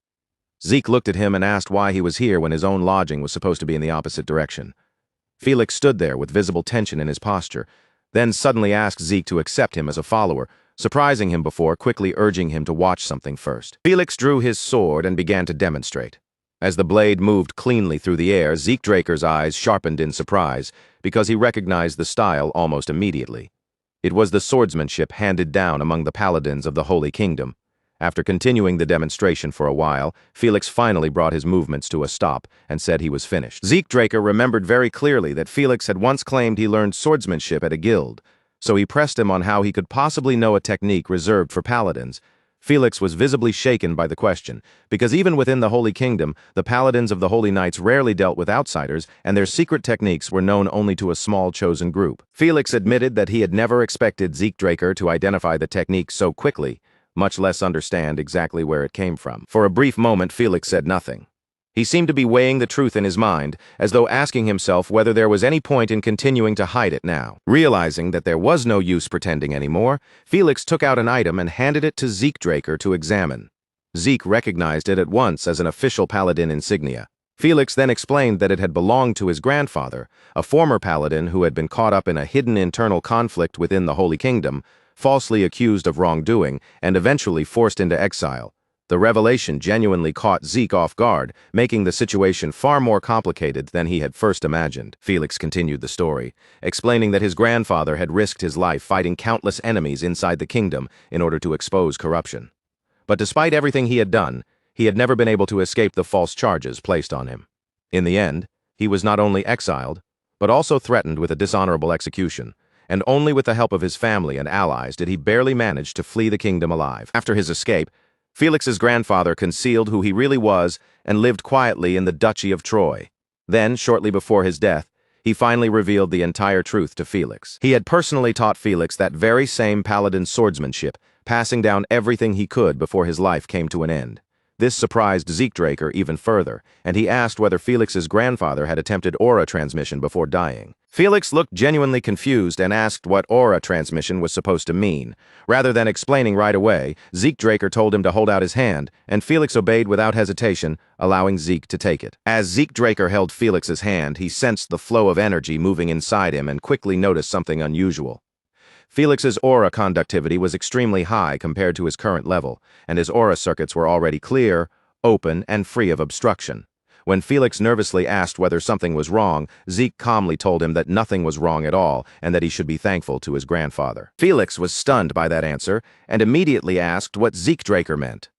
Zeke looked at him and asked why he was here when his own lodging was supposed to be in the opposite direction. Felix stood there with visible tension in his posture, then suddenly asked Zeke to accept him as a follower, surprising him before quickly urging him to watch something first. Felix drew his sword and began to demonstrate. As the blade moved cleanly through the air, Zeke Draker's eyes sharpened in surprise because he recognized the style almost immediately. It was the swordsmanship handed down among the paladins of the Holy Kingdom. After continuing the demonstration for a while, Felix finally brought his movements to a stop and said he was finished. Zeke Draker remembered very clearly that Felix had once claimed he learned swordsmanship at a guild, so he pressed him on how he could possibly know a technique reserved for paladins. Felix was visibly shaken by the question, because even within the Holy Kingdom, the paladins of the Holy Knights rarely dealt with outsiders, and their secret techniques were known only to a small chosen group. Felix admitted that he had never expected Zeke Draker to identify the technique so quickly, much less understand exactly where it came from. For a brief moment, Felix said nothing. He seemed to be weighing the truth in his mind, as though asking himself whether there was any point in continuing to hide it now. Realizing that there was no use pretending anymore, Felix took out an item and handed it to Zeke Draker to examine. Zeke recognized it at once as an official paladin insignia. Felix then explained that it had belonged to his grandfather, a former paladin who had been caught up in a hidden internal conflict within the Holy Kingdom, falsely accused of wrongdoing, and eventually forced into exile. The revelation genuinely caught Zeke off guard, making the situation far more complicated than he had first imagined. Felix continued the story, explaining that his grandfather had risked his life fighting countless enemies inside the kingdom in order to expose corruption. But despite everything he had done, he had never been able to escape the false charges placed on him. In the end, he was not only exiled, but also threatened with a dishonorable execution, and only with the help of his family and allies did he barely manage to flee the kingdom alive. After his escape, Felix's grandfather concealed who he really was and lived quietly in the Duchy of Troy. Then, shortly before his death, he finally revealed the entire truth to Felix. He had personally taught Felix that very same paladin swordsmanship, passing down everything he could before his life came to an end. This surprised Zeke Draker even further, and he asked whether Felix's grandfather had attempted aura transmission before dying. Felix looked genuinely confused and asked what aura transmission was supposed to mean. Rather than explaining right away, Zeke Draker told him to hold out his hand, and Felix obeyed without hesitation, allowing Zeke to take it. As Zeke Draker held Felix's hand, he sensed the flow of energy moving inside him and quickly noticed something unusual. Felix's aura conductivity was extremely high compared to his current level, and his aura circuits were already clear, open, and free of obstruction. When Felix nervously asked whether something was wrong, Zeke calmly told him that nothing was wrong at all and that he should be thankful to his grandfather. Felix was stunned by that answer and immediately asked what Zeke Draker meant.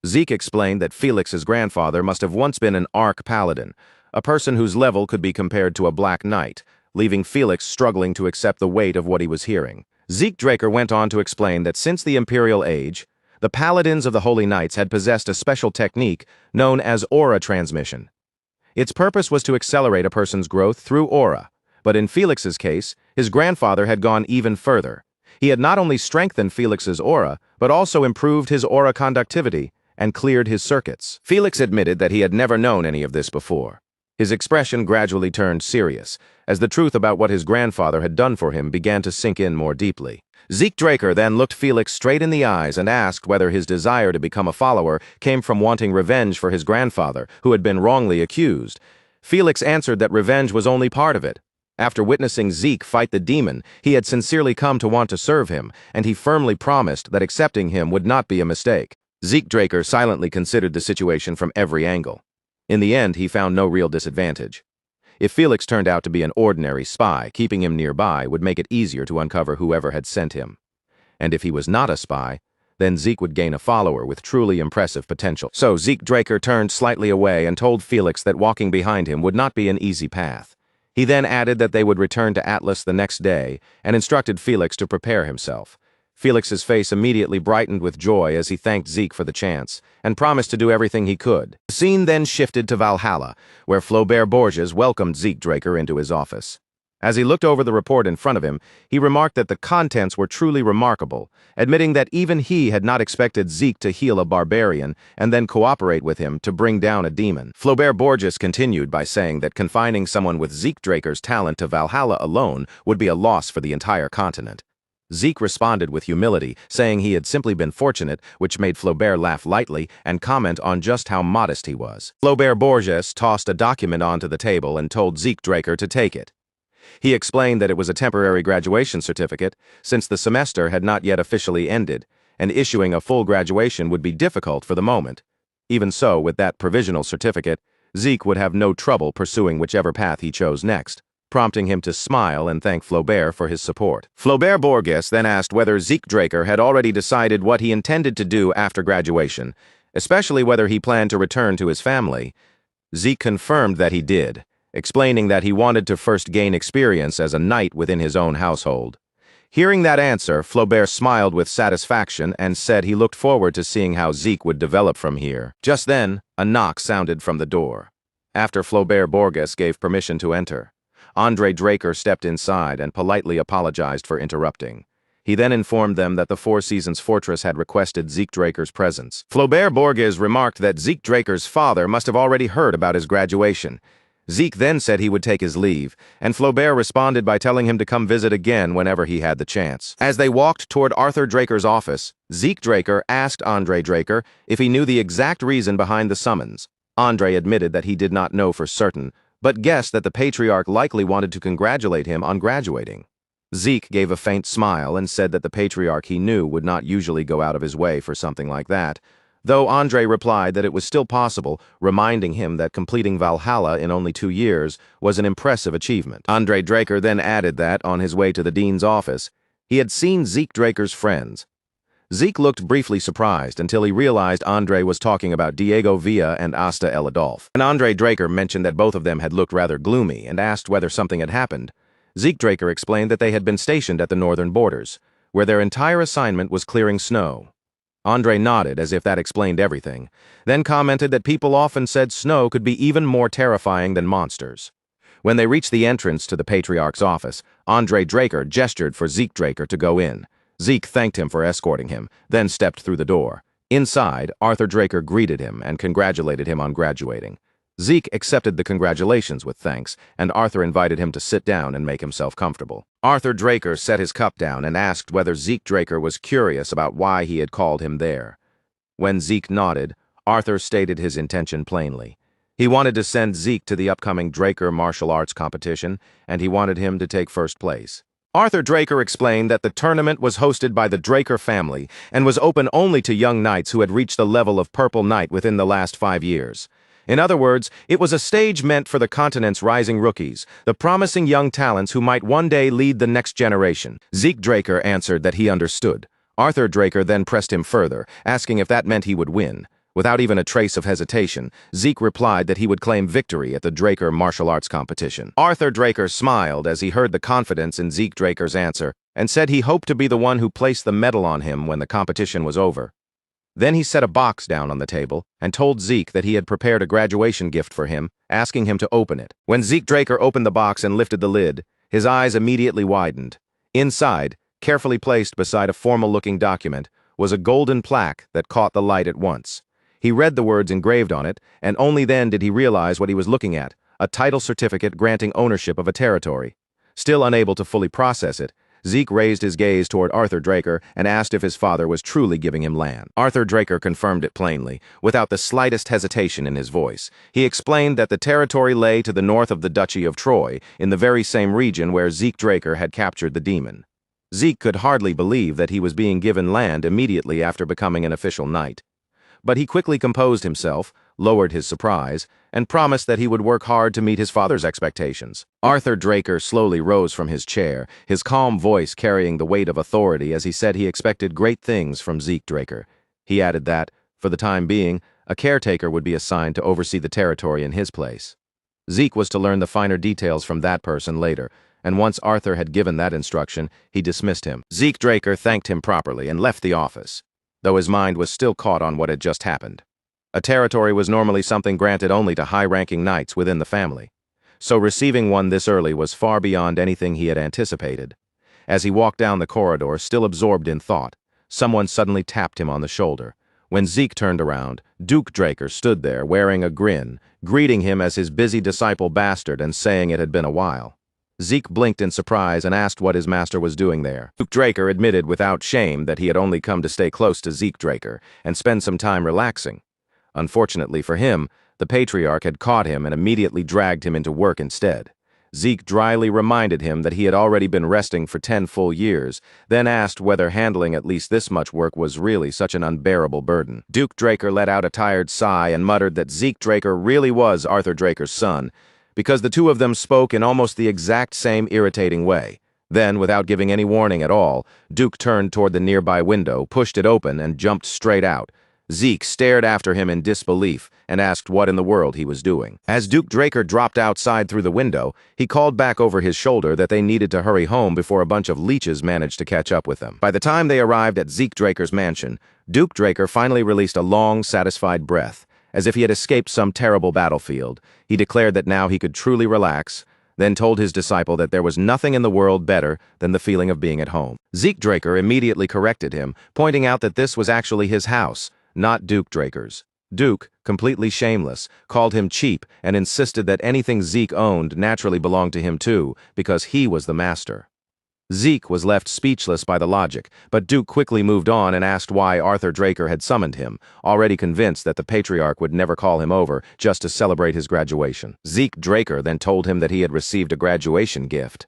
Zeke explained that Felix's grandfather must have once been an Arc Paladin, a person whose level could be compared to a Black Knight, leaving Felix struggling to accept the weight of what he was hearing. Zeke Draker went on to explain that since the Imperial Age, the Paladins of the Holy Knights had possessed a special technique known as aura transmission. Its purpose was to accelerate a person's growth through aura, but in Felix's case, his grandfather had gone even further. He had not only strengthened Felix's aura, but also improved his aura conductivity and cleared his circuits. Felix admitted that he had never known any of this before. His expression gradually turned serious, as the truth about what his grandfather had done for him began to sink in more deeply. Zeke Draker then looked Felix straight in the eyes and asked whether his desire to become a follower came from wanting revenge for his grandfather, who had been wrongly accused. Felix answered that revenge was only part of it. After witnessing Zeke fight the demon, he had sincerely come to want to serve him, and he firmly promised that accepting him would not be a mistake. Zeke Draker silently considered the situation from every angle. In the end, he found no real disadvantage. If Felix turned out to be an ordinary spy, keeping him nearby would make it easier to uncover whoever had sent him. And if he was not a spy, then Zeke would gain a follower with truly impressive potential. So Zeke Draker turned slightly away and told Felix that walking behind him would not be an easy path. He then added that they would return to Atlas the next day and instructed Felix to prepare himself. Felix's face immediately brightened with joy as he thanked Zeke for the chance and promised to do everything he could. The scene then shifted to Valhalla, where Flaubert Borges welcomed Zeke Draker into his office. As he looked over the report in front of him, he remarked that the contents were truly remarkable, admitting that even he had not expected Zeke to heal a barbarian and then cooperate with him to bring down a demon. Flaubert Borges continued by saying that confining someone with Zeke Draker's talent to Valhalla alone would be a loss for the entire continent. Zeke responded with humility, saying he had simply been fortunate, which made Flaubert laugh lightly and comment on just how modest he was. Flaubert Borges tossed a document onto the table and told Zeke Draker to take it. He explained that it was a temporary graduation certificate, since the semester had not yet officially ended, and issuing a full graduation would be difficult for the moment. Even so, with that provisional certificate, Zeke would have no trouble pursuing whichever path he chose next, prompting him to smile and thank Flaubert for his support. Flaubert Borges then asked whether Zeke Draker had already decided what he intended to do after graduation, especially whether he planned to return to his family. Zeke confirmed that he did, explaining that he wanted to first gain experience as a knight within his own household. Hearing that answer, Flaubert smiled with satisfaction and said he looked forward to seeing how Zeke would develop from here. Just then, a knock sounded from the door. After Flaubert Borges gave permission to enter, Andre Draker stepped inside and politely apologized for interrupting. He then informed them that the Four Seasons Fortress had requested Zeke Draker's presence. Flaubert Borges remarked that Zeke Draker's father must have already heard about his graduation. Zeke then said he would take his leave, and Flaubert responded by telling him to come visit again whenever he had the chance. As they walked toward Arthur Draker's office, Zeke Draker asked Andre Draker if he knew the exact reason behind the summons. Andre admitted that he did not know for certain, but guessed that the patriarch likely wanted to congratulate him on graduating. Zeke gave a faint smile and said that the patriarch he knew would not usually go out of his way for something like that, though Andre replied that it was still possible, reminding him that completing Valhalla in only 2 years was an impressive achievement. Andre Draker then added that, on his way to the dean's office, he had seen Zeke Draker's friends. Zeke looked briefly surprised until he realized Andre was talking about Diego Villa and Asta El Adolf. When Andre Draker mentioned that both of them had looked rather gloomy and asked whether something had happened, Zeke Draker explained that they had been stationed at the northern borders, where their entire assignment was clearing snow. Andre nodded as if that explained everything, then commented that people often said snow could be even more terrifying than monsters. When they reached the entrance to the patriarch's office, Andre Draker gestured for Zeke Draker to go in. Zeke thanked him for escorting him, then stepped through the door. Inside, Arthur Draker greeted him and congratulated him on graduating. Zeke accepted the congratulations with thanks, and Arthur invited him to sit down and make himself comfortable. Arthur Draker set his cup down and asked whether Zeke Draker was curious about why he had called him there. When Zeke nodded, Arthur stated his intention plainly. He wanted to send Zeke to the upcoming Draker martial arts competition, and he wanted him to take first place. Arthur Draker explained that the tournament was hosted by the Draker family and was open only to young knights who had reached the level of Purple Knight within the last 5 years. In other words, it was a stage meant for the continent's rising rookies, the promising young talents who might one day lead the next generation. Zeke Draker answered that he understood. Arthur Draker then pressed him further, asking if that meant he would win. Without even a trace of hesitation, Zeke replied that he would claim victory at the Draker martial arts competition. Arthur Draker smiled as he heard the confidence in Zeke Draker's answer and said he hoped to be the one who placed the medal on him when the competition was over. Then he set a box down on the table and told Zeke that he had prepared a graduation gift for him, asking him to open it. When Zeke Draker opened the box and lifted the lid, his eyes immediately widened. Inside, carefully placed beside a formal-looking document, was a golden plaque that caught the light at once. He read the words engraved on it, and only then did he realize what he was looking at, a title certificate granting ownership of a territory. Still unable to fully process it, Zeke raised his gaze toward Arthur Draker and asked if his father was truly giving him land. Arthur Draker confirmed it plainly, without the slightest hesitation in his voice. He explained that the territory lay to the north of the Duchy of Troy, in the very same region where Zeke Draker had captured the demon. Zeke could hardly believe that he was being given land immediately after becoming an official knight. But he quickly composed himself, lowered his surprise, and promised that he would work hard to meet his father's expectations. Arthur Draker slowly rose from his chair, his calm voice carrying the weight of authority as he said he expected great things from Zeke Draker. He added that, for the time being, a caretaker would be assigned to oversee the territory in his place. Zeke was to learn the finer details from that person later, and once Arthur had given that instruction, he dismissed him. Zeke Draker thanked him properly and left the office, though his mind was still caught on what had just happened. A territory was normally something granted only to high-ranking knights within the family, so receiving one this early was far beyond anything he had anticipated. As he walked down the corridor, still absorbed in thought, someone suddenly tapped him on the shoulder. When Zeke turned around, Duke Draker stood there wearing a grin, greeting him as his busy disciple Bastard and saying it had been a while. Zeke blinked in surprise and asked what his master was doing there. Duke Draker admitted without shame that he had only come to stay close to Zeke Draker and spend some time relaxing. Unfortunately for him, the patriarch had caught him and immediately dragged him into work instead. Zeke dryly reminded him that he had already been resting for 10 full years, then asked whether handling at least this much work was really such an unbearable burden. Duke Draker let out a tired sigh and muttered that Zeke Draker really was Arthur Draker's son, because the two of them spoke in almost the exact same irritating way. Then, without giving any warning at all, Duke turned toward the nearby window, pushed it open, and jumped straight out. Zeke stared after him in disbelief and asked what in the world he was doing. As Duke Draker dropped outside through the window, he called back over his shoulder that they needed to hurry home before a bunch of leeches managed to catch up with them. By the time they arrived at Zeke Draker's mansion, Duke Draker finally released a long, satisfied breath. As if he had escaped some terrible battlefield, he declared that now he could truly relax, then told his disciple that there was nothing in the world better than the feeling of being at home. Zeke Draker immediately corrected him, pointing out that this was actually his house, not Duke Draker's. Duke, completely shameless, called him cheap and insisted that anything Zeke owned naturally belonged to him too, because he was the master. Zeke was left speechless by the logic, but Duke quickly moved on and asked why Arthur Draker had summoned him, already convinced that the patriarch would never call him over just to celebrate his graduation. Zeke Draker then told him that he had received a graduation gift.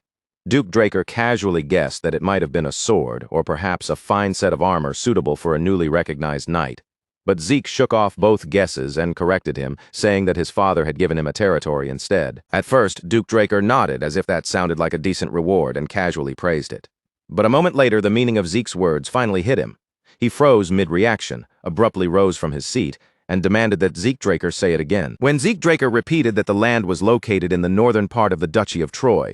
Duke Draker casually guessed that it might have been a sword or perhaps a fine set of armor suitable for a newly recognized knight. But Zeke shook off both guesses and corrected him, saying that his father had given him a territory instead. At first, Duke Draker nodded as if that sounded like a decent reward and casually praised it. But a moment later, the meaning of Zeke's words finally hit him. He froze mid-reaction, abruptly rose from his seat, and demanded that Zeke Draker say it again. When Zeke Draker repeated that the land was located in the northern part of the Duchy of Troy,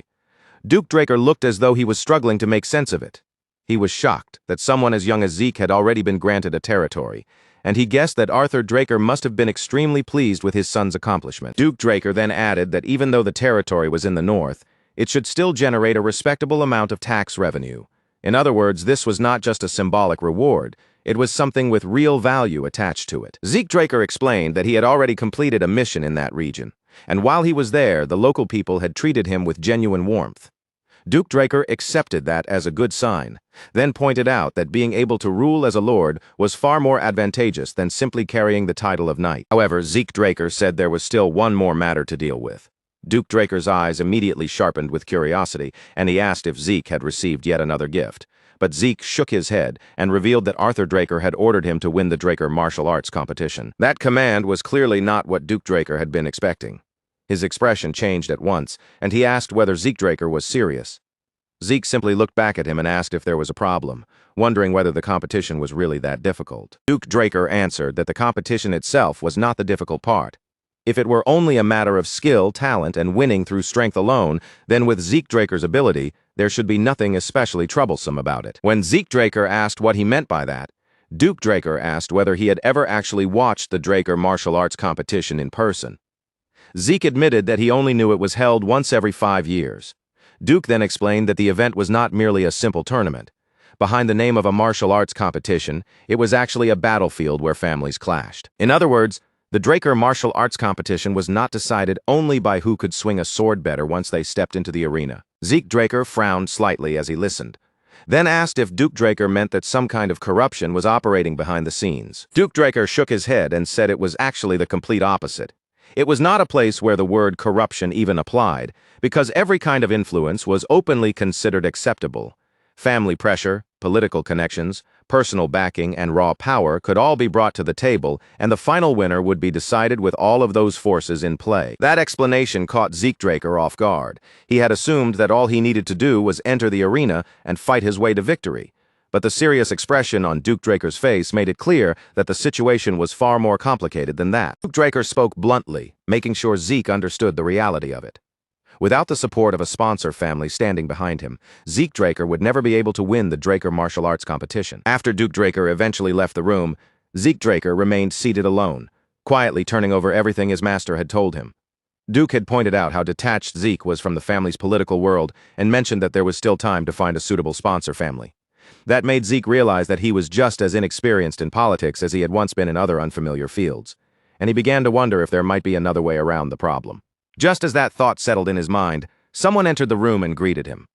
Duke Draker looked as though he was struggling to make sense of it. He was shocked that someone as young as Zeke had already been granted a territory, and he guessed that Arthur Draker must have been extremely pleased with his son's accomplishment. Duke Draker then added that even though the territory was in the north, it should still generate a respectable amount of tax revenue. In other words, this was not just a symbolic reward, It was something with real value attached to it. Zeke Draker explained that he had already completed a mission in that region, and while he was there, the local people had treated him with genuine warmth. Duke Draker accepted that as a good sign, then pointed out that being able to rule as a lord was far more advantageous than simply carrying the title of knight. However, Zeke Draker said there was still one more matter to deal with. Duke Draker's eyes immediately sharpened with curiosity, and he asked if Zeke had received yet another gift. But Zeke shook his head and revealed that Arthur Draker had ordered him to win the Draker martial arts competition. That command was clearly not what Duke Draker had been expecting. His expression changed at once, and he asked whether Zeke Draker was serious. Zeke simply looked back at him and asked if there was a problem, wondering whether the competition was really that difficult. Duke Draker answered that the competition itself was not the difficult part. If it were only a matter of skill, talent, and winning through strength alone, then with Zeke Draker's ability, there should be nothing especially troublesome about it. When Zeke Draker asked what he meant by that, Duke Draker asked whether he had ever actually watched the Draker martial arts competition in person. Zeke admitted that he only knew it was held once every 5 years. Duke then explained that the event was not merely a simple tournament. Behind the name of a martial arts competition, it was actually a battlefield where families clashed. In other words, the Draker martial arts competition was not decided only by who could swing a sword better once they stepped into the arena. Zeke Draker frowned slightly as he listened, then asked if Duke Draker meant that some kind of corruption was operating behind the scenes. Duke Draker shook his head and said it was actually the complete opposite. It was not a place where the word corruption even applied, because every kind of influence was openly considered acceptable. Family pressure, political connections, personal backing, and raw power could all be brought to the table, and the final winner would be decided with all of those forces in play. That explanation caught Zeke Draker off guard. He had assumed that all he needed to do was enter the arena and fight his way to victory. But the serious expression on Duke Draker's face made it clear that the situation was far more complicated than that. Duke Draker spoke bluntly, making sure Zeke understood the reality of it. Without the support of a sponsor family standing behind him, Zeke Draker would never be able to win the Draker martial arts competition. After Duke Draker eventually left the room, Zeke Draker remained seated alone, quietly turning over everything his master had told him. Duke had pointed out how detached Zeke was from the family's political world and mentioned that there was still time to find a suitable sponsor family. That made Zeke realize that he was just as inexperienced in politics as he had once been in other unfamiliar fields, and he began to wonder if there might be another way around the problem. Just as that thought settled in his mind, someone entered the room and greeted him.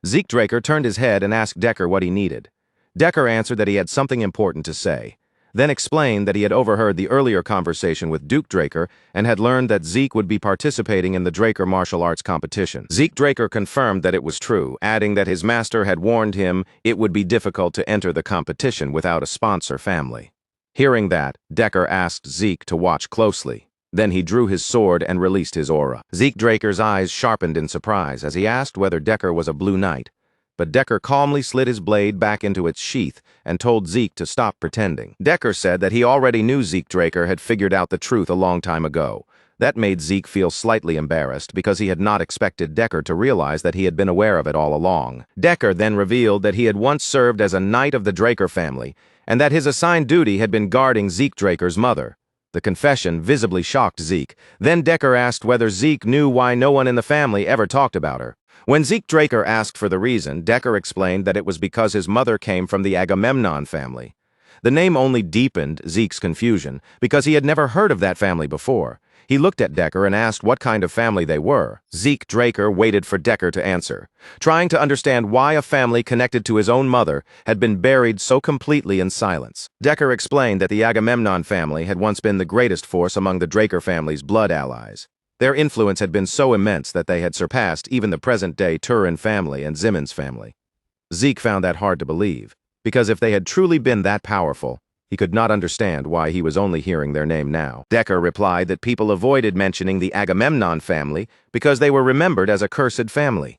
Zeke Draker turned his head and asked Decker what he needed. Decker answered that he had something important to say, then explained that he had overheard the earlier conversation with Duke Draker and had learned that Zeke would be participating in the Draker martial arts competition. Zeke Draker confirmed that it was true, adding that his master had warned him it would be difficult to enter the competition without a sponsor family. Hearing that, Decker asked Zeke to watch closely. Then he drew his sword and released his aura. Zeke Draker's eyes sharpened in surprise as he asked whether Decker was a blue knight. But Decker calmly slid his blade back into its sheath and told Zeke to stop pretending. Decker said that he already knew Zeke Draker had figured out the truth a long time ago. That made Zeke feel slightly embarrassed because he had not expected Decker to realize that he had been aware of it all along. Decker then revealed that he had once served as a knight of the Draker family and that his assigned duty had been guarding Zeke Draker's mother. The confession visibly shocked Zeke. Then Decker asked whether Zeke knew why no one in the family ever talked about her. When Zeke Draker asked for the reason, Decker explained that it was because his mother came from the Agamemnon family. The name only deepened Zeke's confusion, because he had never heard of that family before. He looked at Decker and asked what kind of family they were. Zeke Draker waited for Decker to answer, trying to understand why a family connected to his own mother had been buried so completely in silence. Decker explained that the Agamemnon family had once been the greatest force among the Draker family's blood allies. Their influence had been so immense that they had surpassed even the present-day Turin family and Zimmons family. Zeke found that hard to believe, because if they had truly been that powerful, he could not understand why he was only hearing their name now. Decker replied that people avoided mentioning the Agamemnon family because they were remembered as a cursed family.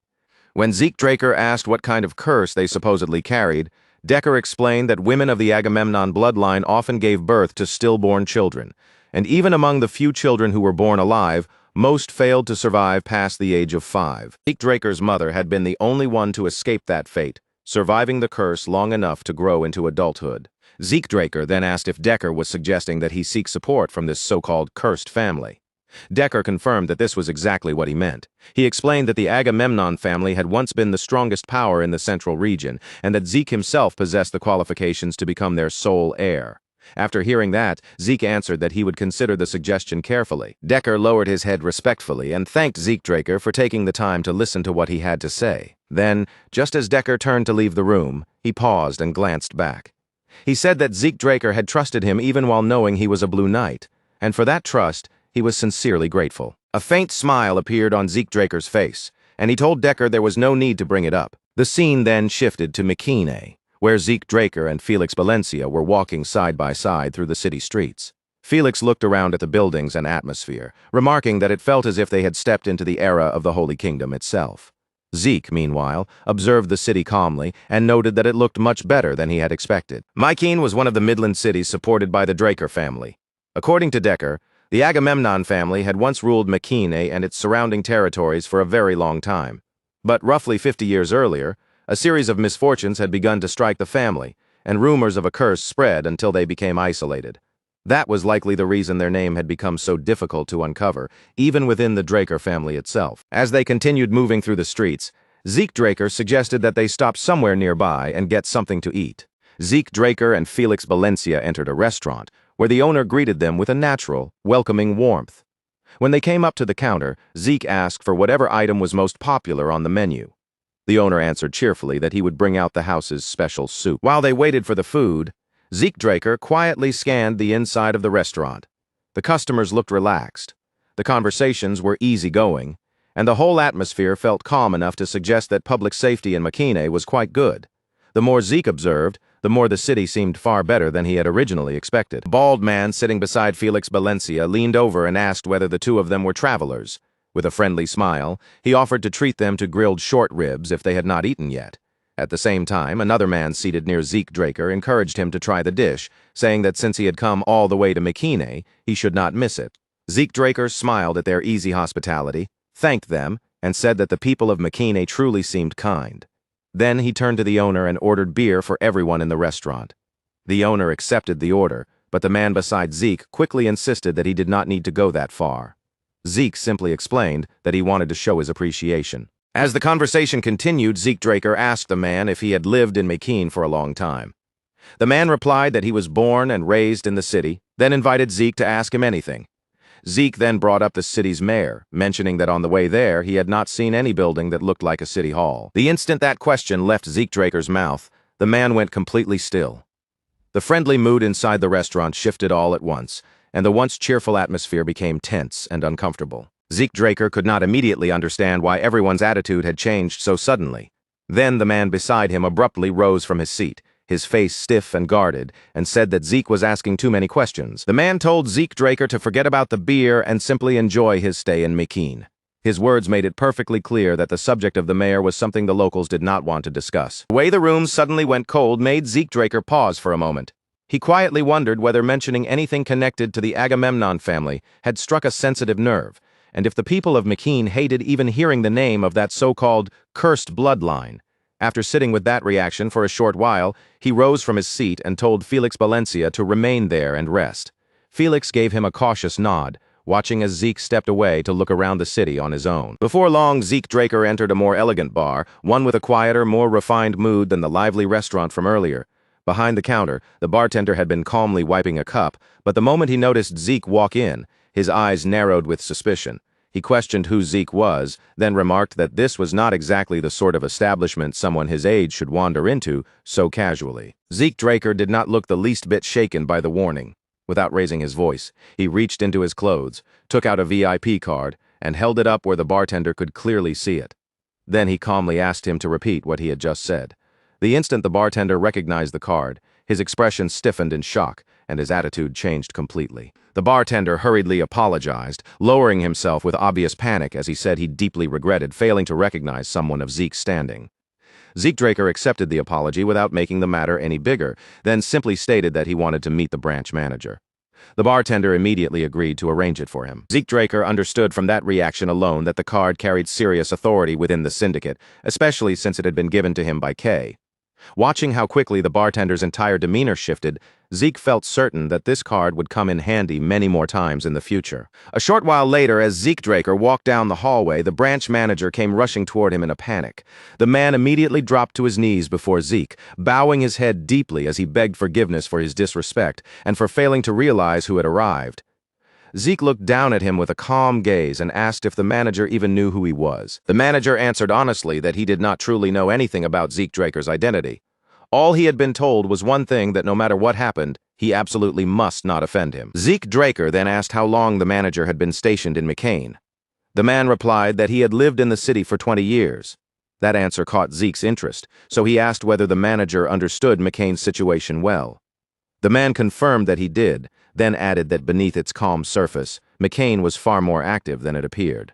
When Zeke Draker asked what kind of curse they supposedly carried, Decker explained that women of the Agamemnon bloodline often gave birth to stillborn children, and even among the few children who were born alive, most failed to survive past the age of 5. Zeke Draker's mother had been the only one to escape that fate, surviving the curse long enough to grow into adulthood. Zeke Draker then asked if Decker was suggesting that he seek support from this so-called cursed family. Decker confirmed that this was exactly what he meant. He explained that the Agamemnon family had once been the strongest power in the central region, and that Zeke himself possessed the qualifications to become their sole heir. After hearing that, Zeke answered that he would consider the suggestion carefully. Decker lowered his head respectfully and thanked Zeke Draker for taking the time to listen to what he had to say. Then, just as Decker turned to leave the room, he paused and glanced back. He said that Zeke Draker had trusted him even while knowing he was a Blue Knight, and for that trust, he was sincerely grateful. A faint smile appeared on Zeke Draker's face, and he told Decker there was no need to bring it up. The scene then shifted to Mekine, where Zeke Draker and Felix Valencia were walking side by side through the city streets. Felix looked around at the buildings and atmosphere, remarking that it felt as if they had stepped into the era of the Holy Kingdom itself. Zeke, meanwhile, observed the city calmly and noted that it looked much better than he had expected. Mykene was one of the Midland cities supported by the Draker family. According to Decker, the Agamemnon family had once ruled Mekine and its surrounding territories for a very long time. But roughly 50 years earlier, a series of misfortunes had begun to strike the family, and rumors of a curse spread until they became isolated. That was likely the reason their name had become so difficult to uncover, even within the Draker family itself. As they continued moving through the streets, Zeke Draker suggested that they stop somewhere nearby and get something to eat. Zeke Draker and Felix Valencia entered a restaurant, where the owner greeted them with a natural, welcoming warmth. When they came up to the counter, Zeke asked for whatever item was most popular on the menu. The owner answered cheerfully that he would bring out the house's special soup. While they waited for the food, Zeke Draker quietly scanned the inside of the restaurant. The customers looked relaxed. The conversations were easygoing, and the whole atmosphere felt calm enough to suggest that public safety in Mekine was quite good. The more Zeke observed, the more the city seemed far better than he had originally expected. A bald man sitting beside Felix Valencia leaned over and asked whether the two of them were travelers. With a friendly smile, he offered to treat them to grilled short ribs if they had not eaten yet. At the same time, another man seated near Zeke Draker encouraged him to try the dish, saying that since he had come all the way to Mekine, he should not miss it. Zeke Draker smiled at their easy hospitality, thanked them, and said that the people of Mekine truly seemed kind. Then he turned to the owner and ordered beer for everyone in the restaurant. The owner accepted the order, but the man beside Zeke quickly insisted that he did not need to go that far. Zeke simply explained that he wanted to show his appreciation. As the conversation continued, Zeke Draker asked the man if he had lived in Mekine for a long time. The man replied that he was born and raised in the city, then invited Zeke to ask him anything. Zeke then brought up the city's mayor, mentioning that on the way there he had not seen any building that looked like a city hall. The instant that question left Zeke Draker's mouth, the man went completely still. The friendly mood inside the restaurant shifted all at once, and the once cheerful atmosphere became tense and uncomfortable. Zeke Draker could not immediately understand why everyone's attitude had changed so suddenly. Then the man beside him abruptly rose from his seat, his face stiff and guarded, and said that Zeke was asking too many questions. The man told Zeke Draker to forget about the beer and simply enjoy his stay in Mekine. His words made it perfectly clear that the subject of the mayor was something the locals did not want to discuss. The way the room suddenly went cold made Zeke Draker pause for a moment. He quietly wondered whether mentioning anything connected to the Agamemnon family had struck a sensitive nerve, and if the people of Mekine hated even hearing the name of that so-called cursed bloodline. After sitting with that reaction for a short while, he rose from his seat and told Felix Valencia to remain there and rest. Felix gave him a cautious nod, watching as Zeke stepped away to look around the city on his own. Before long, Zeke Draker entered a more elegant bar, one with a quieter, more refined mood than the lively restaurant from earlier. Behind the counter, the bartender had been calmly wiping a cup, but the moment he noticed Zeke walk in, his eyes narrowed with suspicion. He questioned who Zeke was, then remarked that this was not exactly the sort of establishment someone his age should wander into so casually. Zeke Draker did not look the least bit shaken by the warning. Without raising his voice, he reached into his clothes, took out a VIP card, and held it up where the bartender could clearly see it. Then he calmly asked him to repeat what he had just said. The instant the bartender recognized the card, his expression stiffened in shock, and his attitude changed completely. The bartender hurriedly apologized, lowering himself with obvious panic as he said he deeply regretted failing to recognize someone of Zeke's standing. Zeke Draker accepted the apology without making the matter any bigger, then simply stated that he wanted to meet the branch manager. The bartender immediately agreed to arrange it for him. Zeke Draker understood from that reaction alone that the card carried serious authority within the syndicate, especially since it had been given to him by Kay. Watching how quickly the bartender's entire demeanor shifted, Zeke felt certain that this card would come in handy many more times in the future. A short while later, as Zeke Draker walked down the hallway, the branch manager came rushing toward him in a panic. The man immediately dropped to his knees before Zeke, bowing his head deeply as he begged forgiveness for his disrespect and for failing to realize who had arrived. Zeke looked down at him with a calm gaze and asked if the manager even knew who he was. The manager answered honestly that he did not truly know anything about Zeke Draker's identity. All he had been told was one thing, that no matter what happened, he absolutely must not offend him. Zeke Draker then asked how long the manager had been stationed in McCain. The man replied that he had lived in the city for 20 years. That answer caught Zeke's interest, so he asked whether the manager understood McCain's situation well. The man confirmed that he did, then added that beneath its calm surface, McCain was far more active than it appeared.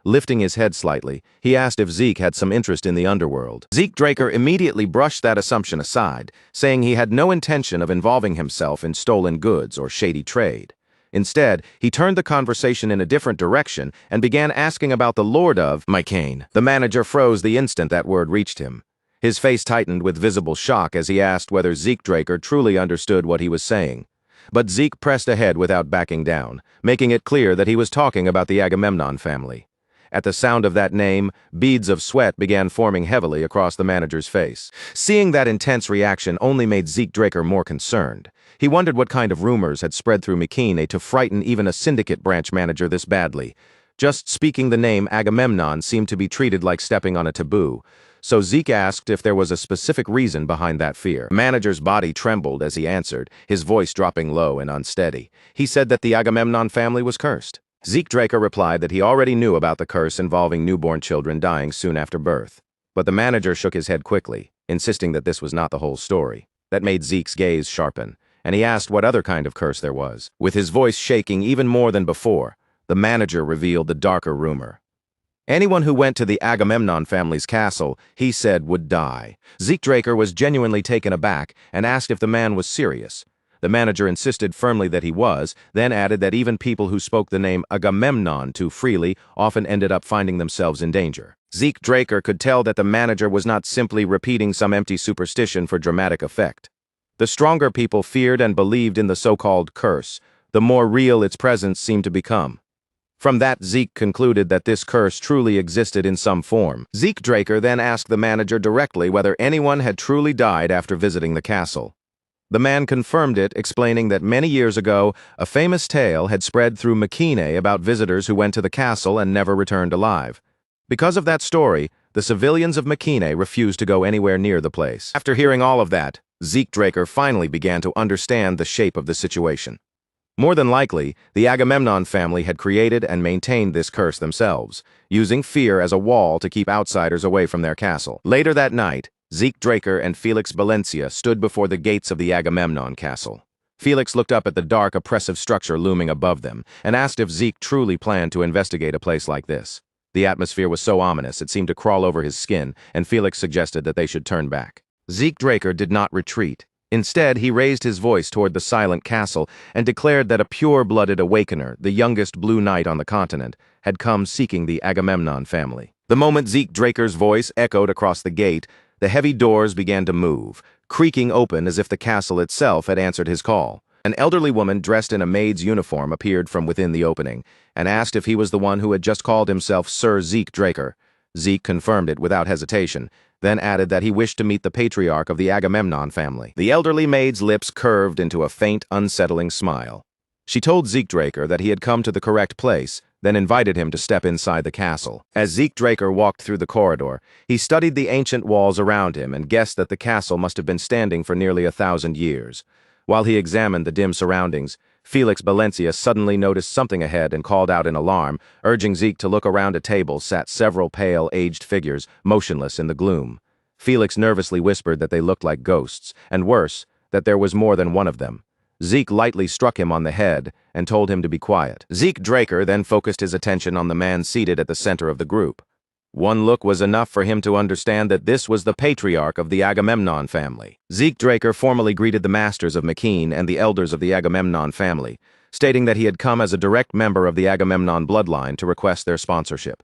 Lifting his head slightly, he asked if Zeke had some interest in the underworld. Zeke Draker immediately brushed that assumption aside, saying he had no intention of involving himself in stolen goods or shady trade. Instead, he turned the conversation in a different direction and began asking about the Lord of McCain. The manager froze the instant that word reached him. His face tightened with visible shock as he asked whether Zeke Draker truly understood what he was saying. But Zeke pressed ahead without backing down, making it clear that he was talking about the Agamemnon family. At the sound of that name, beads of sweat began forming heavily across the manager's face. Seeing that intense reaction only made Zeke Draker more concerned. He wondered what kind of rumors had spread through McCain to frighten even a syndicate branch manager this badly. Just speaking the name Agamemnon seemed to be treated like stepping on a taboo. So Zeke asked if there was a specific reason behind that fear. The manager's body trembled as he answered, his voice dropping low and unsteady. He said that the Agamemnon family was cursed. Zeke Draker replied that he already knew about the curse involving newborn children dying soon after birth. But the manager shook his head quickly, insisting that this was not the whole story. That made Zeke's gaze sharpen, and he asked what other kind of curse there was. With his voice shaking even more than before, the manager revealed the darker rumor. Anyone who went to the Agamemnon family's castle, he said, would die. Zeke Draker was genuinely taken aback and asked if the man was serious. The manager insisted firmly that he was, then added that even people who spoke the name Agamemnon too freely often ended up finding themselves in danger. Zeke Draker could tell that the manager was not simply repeating some empty superstition for dramatic effect. The stronger people feared and believed in the so-called curse, the more real its presence seemed to become. From that, Zeke concluded that this curse truly existed in some form. Zeke Draker then asked the manager directly whether anyone had truly died after visiting the castle. The man confirmed it, explaining that many years ago, a famous tale had spread through McCain about visitors who went to the castle and never returned alive. Because of that story, the civilians of McCain refused to go anywhere near the place. After hearing all of that, Zeke Draker finally began to understand the shape of the situation. More than likely, the Agamemnon family had created and maintained this curse themselves, using fear as a wall to keep outsiders away from their castle. Later that night, Zeke Draker and Felix Valencia stood before the gates of the Agamemnon castle. Felix looked up at the dark, oppressive structure looming above them and asked if Zeke truly planned to investigate a place like this. The atmosphere was so ominous it seemed to crawl over his skin, and Felix suggested that they should turn back. Zeke Draker did not retreat. Instead, he raised his voice toward the silent castle and declared that a pure-blooded awakener, the youngest Blue Knight on the continent, had come seeking the Agamemnon family. The moment Zeke Draker's voice echoed across the gate, the heavy doors began to move, creaking open as if the castle itself had answered his call. An elderly woman dressed in a maid's uniform appeared from within the opening and asked if he was the one who had just called himself Sir Zeke Draker. Zeke confirmed it without hesitation, then added that he wished to meet the patriarch of the Agamemnon family. The elderly maid's lips curved into a faint, unsettling smile. She told Zeke Draker that he had come to the correct place, then invited him to step inside the castle. As Zeke Draker walked through the corridor, he studied the ancient walls around him and guessed that the castle must have been standing for nearly 1,000 years. While he examined the dim surroundings, Felix Valencia suddenly noticed something ahead and called out in alarm, urging Zeke to look. Around a table sat several pale, aged figures, motionless in the gloom. Felix nervously whispered that they looked like ghosts, and worse, that there was more than one of them. Zeke lightly struck him on the head and told him to be quiet. Zeke Draker then focused his attention on the man seated at the center of the group. One look was enough for him to understand that this was the patriarch of the Agamemnon family. Zeke Draker formally greeted the masters of McCain and the elders of the Agamemnon family, stating that he had come as a direct member of the Agamemnon bloodline to request their sponsorship.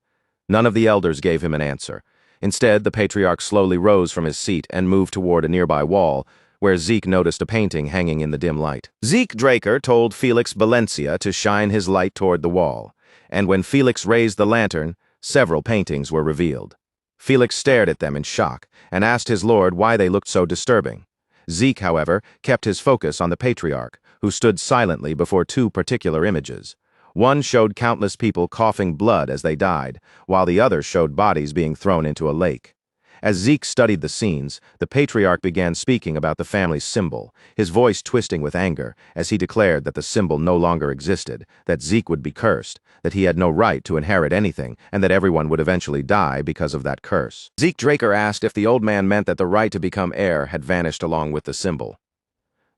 None of the elders gave him an answer. Instead, the patriarch slowly rose from his seat and moved toward a nearby wall, where Zeke noticed a painting hanging in the dim light. Zeke Draker told Felix Valencia to shine his light toward the wall, and when Felix raised the lantern, several paintings were revealed. Felix stared at them in shock and asked his lord why they looked so disturbing. Zeke, however, kept his focus on the patriarch, who stood silently before two particular images. One showed countless people coughing blood as they died, while the other showed bodies being thrown into a lake. As Zeke studied the scenes, the patriarch began speaking about the family's symbol, his voice twisting with anger as he declared that the symbol no longer existed, that Zeke would be cursed, that he had no right to inherit anything, and that everyone would eventually die because of that curse. Zeke Draker asked if the old man meant that the right to become heir had vanished along with the symbol.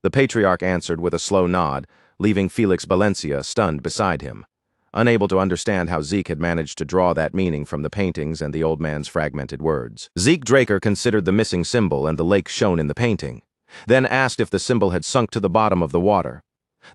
The patriarch answered with a slow nod, leaving Felix Valencia stunned beside him. Unable to understand how Zeke had managed to draw that meaning from the paintings and the old man's fragmented words. Zeke Draker considered the missing symbol and the lake shown in the painting, then asked if the symbol had sunk to the bottom of the water.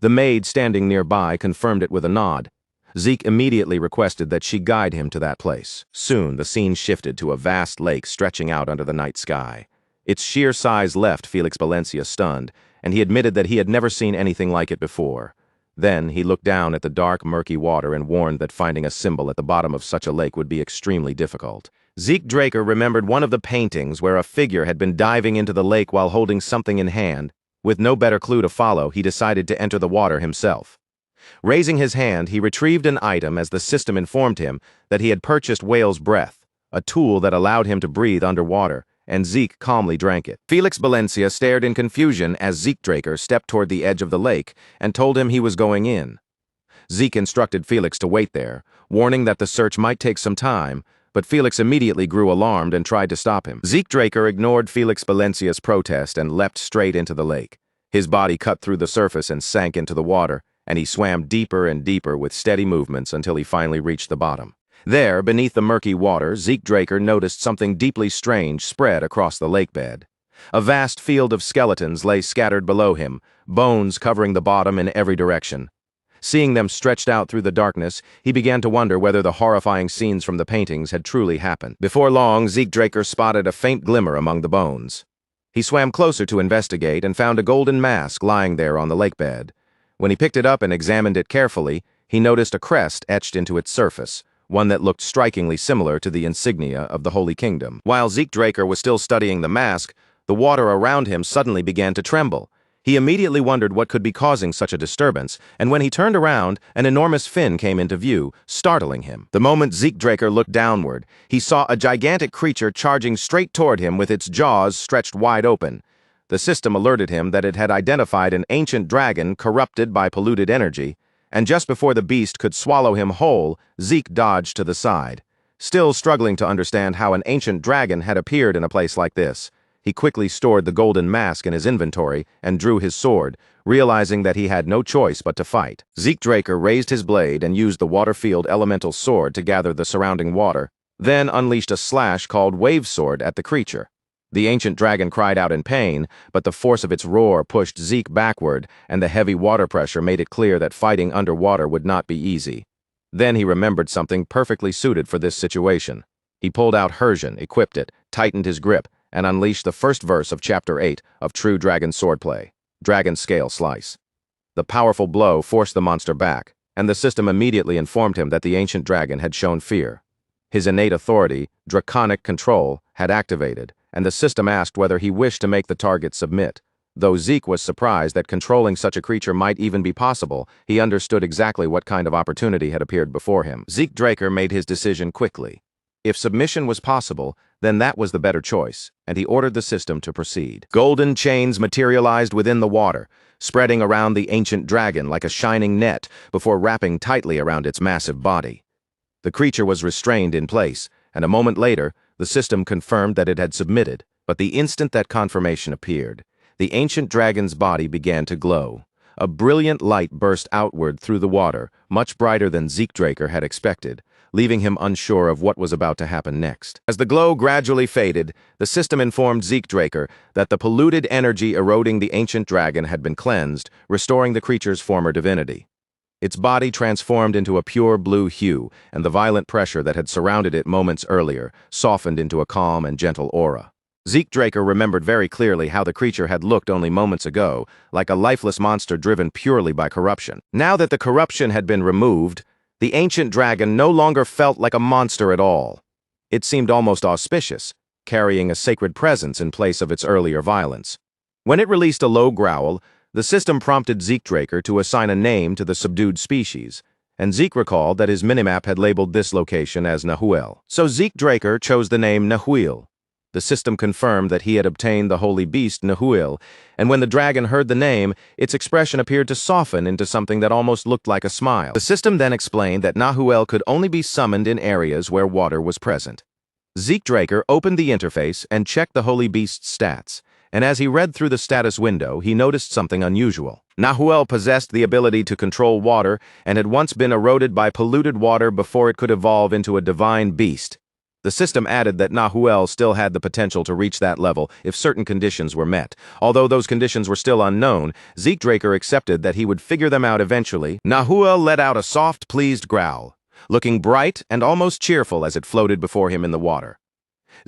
The maid standing nearby confirmed it with a nod. Zeke immediately requested that she guide him to that place. Soon, the scene shifted to a vast lake stretching out under the night sky. Its sheer size left Felix Valencia stunned, and he admitted that he had never seen anything like it before. Then he looked down at the dark, murky water and warned that finding a symbol at the bottom of such a lake would be extremely difficult. Zeke Draker remembered one of the paintings where a figure had been diving into the lake while holding something in hand. With no better clue to follow, he decided to enter the water himself. Raising his hand, he retrieved an item as the system informed him that he had purchased whale's breath, a tool that allowed him to breathe underwater, and Zeke calmly drank it. Felix Valencia stared in confusion as Zeke Draker stepped toward the edge of the lake and told him he was going in. Zeke instructed Felix to wait there, warning that the search might take some time, but Felix immediately grew alarmed and tried to stop him. Zeke Draker ignored Felix Valencia's protest and leapt straight into the lake. His body cut through the surface and sank into the water, and he swam deeper and deeper with steady movements until he finally reached the bottom. There, beneath the murky water, Zeke Draker noticed something deeply strange spread across the lake bed. A vast field of skeletons lay scattered below him, bones covering the bottom in every direction. Seeing them stretched out through the darkness, he began to wonder whether the horrifying scenes from the paintings had truly happened. Before long, Zeke Draker spotted a faint glimmer among the bones. He swam closer to investigate and found a golden mask lying there on the lake bed. When he picked it up and examined it carefully, he noticed a crest etched into its surface, one that looked strikingly similar to the insignia of the Holy Kingdom. While Zeke Draker was still studying the mask, the water around him suddenly began to tremble. He immediately wondered what could be causing such a disturbance, and when he turned around, an enormous fin came into view, startling him. The moment Zeke Draker looked downward, he saw a gigantic creature charging straight toward him with its jaws stretched wide open. The system alerted him that it had identified an ancient dragon corrupted by polluted energy, and just before the beast could swallow him whole, Zeke dodged to the side. Still struggling to understand how an ancient dragon had appeared in a place like this, he quickly stored the golden mask in his inventory and drew his sword, realizing that he had no choice but to fight. Zeke Draker raised his blade and used the water-field elemental sword to gather the surrounding water, then unleashed a slash called Wave Sword at the creature. The ancient dragon cried out in pain, but the force of its roar pushed Zeke backward, and the heavy water pressure made it clear that fighting underwater would not be easy. Then he remembered something perfectly suited for this situation. He pulled out Hersion, equipped it, tightened his grip, and unleashed the first verse of Chapter 8 of True Dragon Swordplay, Dragon Scale Slice. The powerful blow forced the monster back, and the system immediately informed him that the ancient dragon had shown fear. His innate authority, draconic control, had activated, and the system asked whether he wished to make the target submit. Though Zeke was surprised that controlling such a creature might even be possible, he understood exactly what kind of opportunity had appeared before him. Zeke Draker made his decision quickly. If submission was possible, then that was the better choice, and he ordered the system to proceed. Golden chains materialized within the water, spreading around the ancient dragon like a shining net before wrapping tightly around its massive body. The creature was restrained in place, and a moment later, the system confirmed that it had submitted. But the instant that confirmation appeared, the ancient dragon's body began to glow. A brilliant light burst outward through the water, much brighter than Zeke Draker had expected, leaving him unsure of what was about to happen next. As the glow gradually faded, the system informed Zeke Draker that the polluted energy eroding the ancient dragon had been cleansed, restoring the creature's former divinity. Its body transformed into a pure blue hue, and the violent pressure that had surrounded it moments earlier softened into a calm and gentle aura. Zeke Draker remembered very clearly how the creature had looked only moments ago, like a lifeless monster driven purely by corruption. Now that the corruption had been removed, the ancient dragon no longer felt like a monster at all. It seemed almost auspicious, carrying a sacred presence in place of its earlier violence. When it released a low growl, the system prompted Zeke Draker to assign a name to the subdued species, and Zeke recalled that his minimap had labeled this location as Nahuel. So Zeke Draker chose the name Nahuel. The system confirmed that he had obtained the holy beast Nahuel, and when the dragon heard the name, its expression appeared to soften into something that almost looked like a smile. The system then explained that Nahuel could only be summoned in areas where water was present. Zeke Draker opened the interface and checked the holy beast's stats, and as he read through the status window, he noticed something unusual. Nahuel possessed the ability to control water and had once been eroded by polluted water before it could evolve into a divine beast. The system added that Nahuel still had the potential to reach that level if certain conditions were met. Although those conditions were still unknown, Zeke Draker accepted that he would figure them out eventually. Nahuel let out a soft, pleased growl, looking bright and almost cheerful as it floated before him in the water.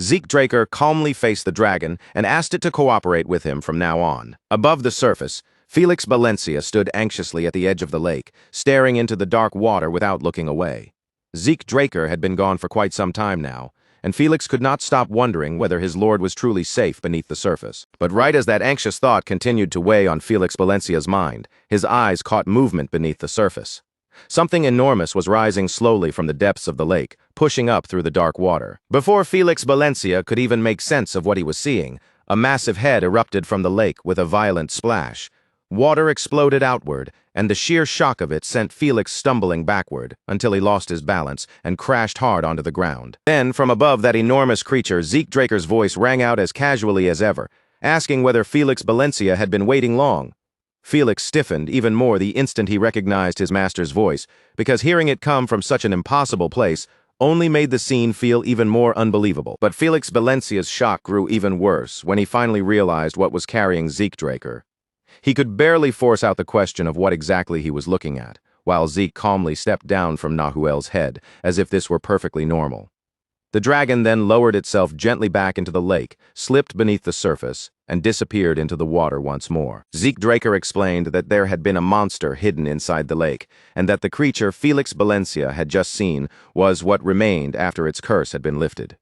Zeke Draker calmly faced the dragon and asked it to cooperate with him from now on. Above the surface, Felix Valencia stood anxiously at the edge of the lake, staring into the dark water without looking away. Zeke Draker had been gone for quite some time now, and Felix could not stop wondering whether his lord was truly safe beneath the surface. But right as that anxious thought continued to weigh on Felix Valencia's mind, his eyes caught movement beneath the surface. Something enormous was rising slowly from the depths of the lake, pushing up through the dark water. Before Felix Valencia could even make sense of what he was seeing, a massive head erupted from the lake with a violent splash. Water exploded outward, and the sheer shock of it sent Felix stumbling backward until he lost his balance and crashed hard onto the ground. Then, from above that enormous creature, Zeke Draker's voice rang out as casually as ever, asking whether Felix Valencia had been waiting long. Felix stiffened even more the instant he recognized his master's voice, because hearing it come from such an impossible place only made the scene feel even more unbelievable. But Felix Valencia's shock grew even worse when he finally realized what was carrying Zeke Draker. He could barely force out the question of what exactly he was looking at, while Zeke calmly stepped down from Nahuel's head, as if this were perfectly normal. The dragon then lowered itself gently back into the lake, slipped beneath the surface, and disappeared into the water once more. Zeke Draker explained that there had been a monster hidden inside the lake, and that the creature Felix Valencia had just seen was what remained after its curse had been lifted.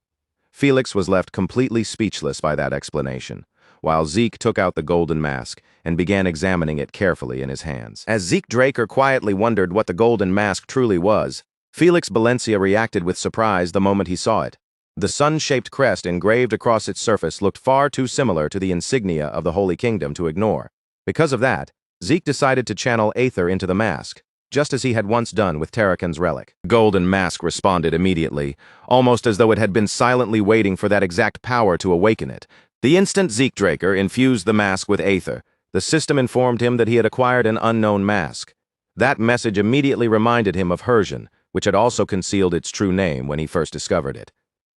Felix was left completely speechless by that explanation, while Zeke took out the golden mask and began examining it carefully in his hands. As Zeke Draker quietly wondered what the golden mask truly was, Felix Valencia reacted with surprise the moment he saw it. The sun-shaped crest engraved across its surface looked far too similar to the insignia of the Holy Kingdom to ignore. Because of that, Zeke decided to channel Aether into the mask, just as he had once done with Tarakan's relic. The golden mask responded immediately, almost as though it had been silently waiting for that exact power to awaken it. The instant Zeke Draker infused the mask with Aether, the system informed him that he had acquired an unknown mask. That message immediately reminded him of Hersian, which had also concealed its true name when he first discovered it.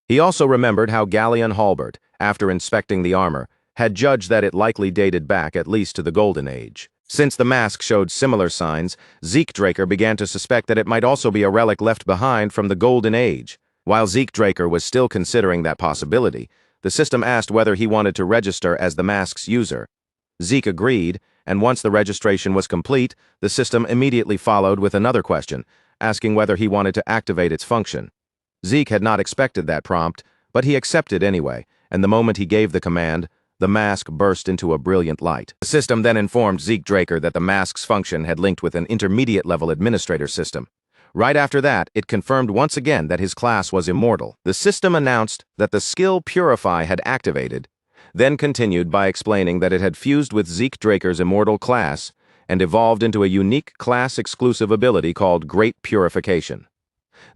He also remembered how Galleon Halbert, after inspecting the armor, had judged that it likely dated back at least to the Golden Age. Since the mask showed similar signs, Zeke Draker began to suspect that it might also be a relic left behind from the Golden Age. While Zeke Draker was still considering that possibility, the system asked whether he wanted to register as the mask's user. Zeke agreed, and once the registration was complete, the system immediately followed with another question, asking whether he wanted to activate its function. Zeke had not expected that prompt, but he accepted anyway, and the moment he gave the command, the mask burst into a brilliant light. The system then informed Zeke Draker that the mask's function had linked with an intermediate-level administrator system. Right after that, it confirmed once again that his class was immortal. The system announced that the skill Purify had activated, then continued by explaining that it had fused with Zeke Draker's immortal class and evolved into a unique class-exclusive ability called Great Purification.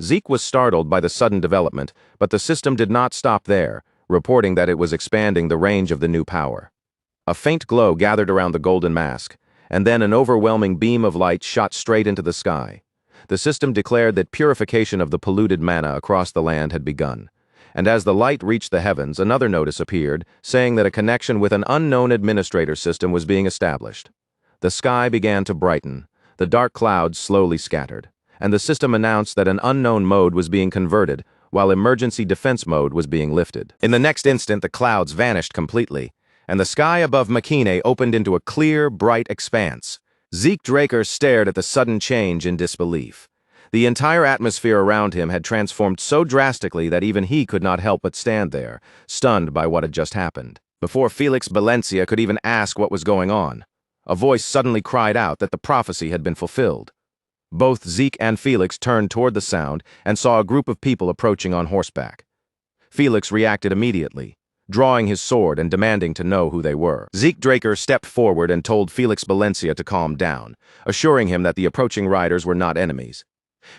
Zeke was startled by the sudden development, but the system did not stop there, reporting that it was expanding the range of the new power. A faint glow gathered around the golden mask, and then an overwhelming beam of light shot straight into the sky. The system declared that purification of the polluted mana across the land had begun. And as the light reached the heavens, another notice appeared, saying that a connection with an unknown administrator system was being established. The sky began to brighten. the dark clouds slowly scattered, and the system announced that an unknown mode was being converted while emergency defense mode was being lifted. In the next instant, the clouds vanished completely, and the sky above Makine opened into a clear, bright expanse. Zeke Draker stared at the sudden change in disbelief. The entire atmosphere around him had transformed so drastically that even he could not help but stand there, stunned by what had just happened. Before Felix Valencia could even ask what was going on, a voice suddenly cried out that the prophecy had been fulfilled. Both Zeke and Felix turned toward the sound and saw a group of people approaching on horseback. Felix reacted immediately, drawing his sword and demanding to know who they were. Zeke Draker stepped forward and told Felix Valencia to calm down, assuring him that the approaching riders were not enemies.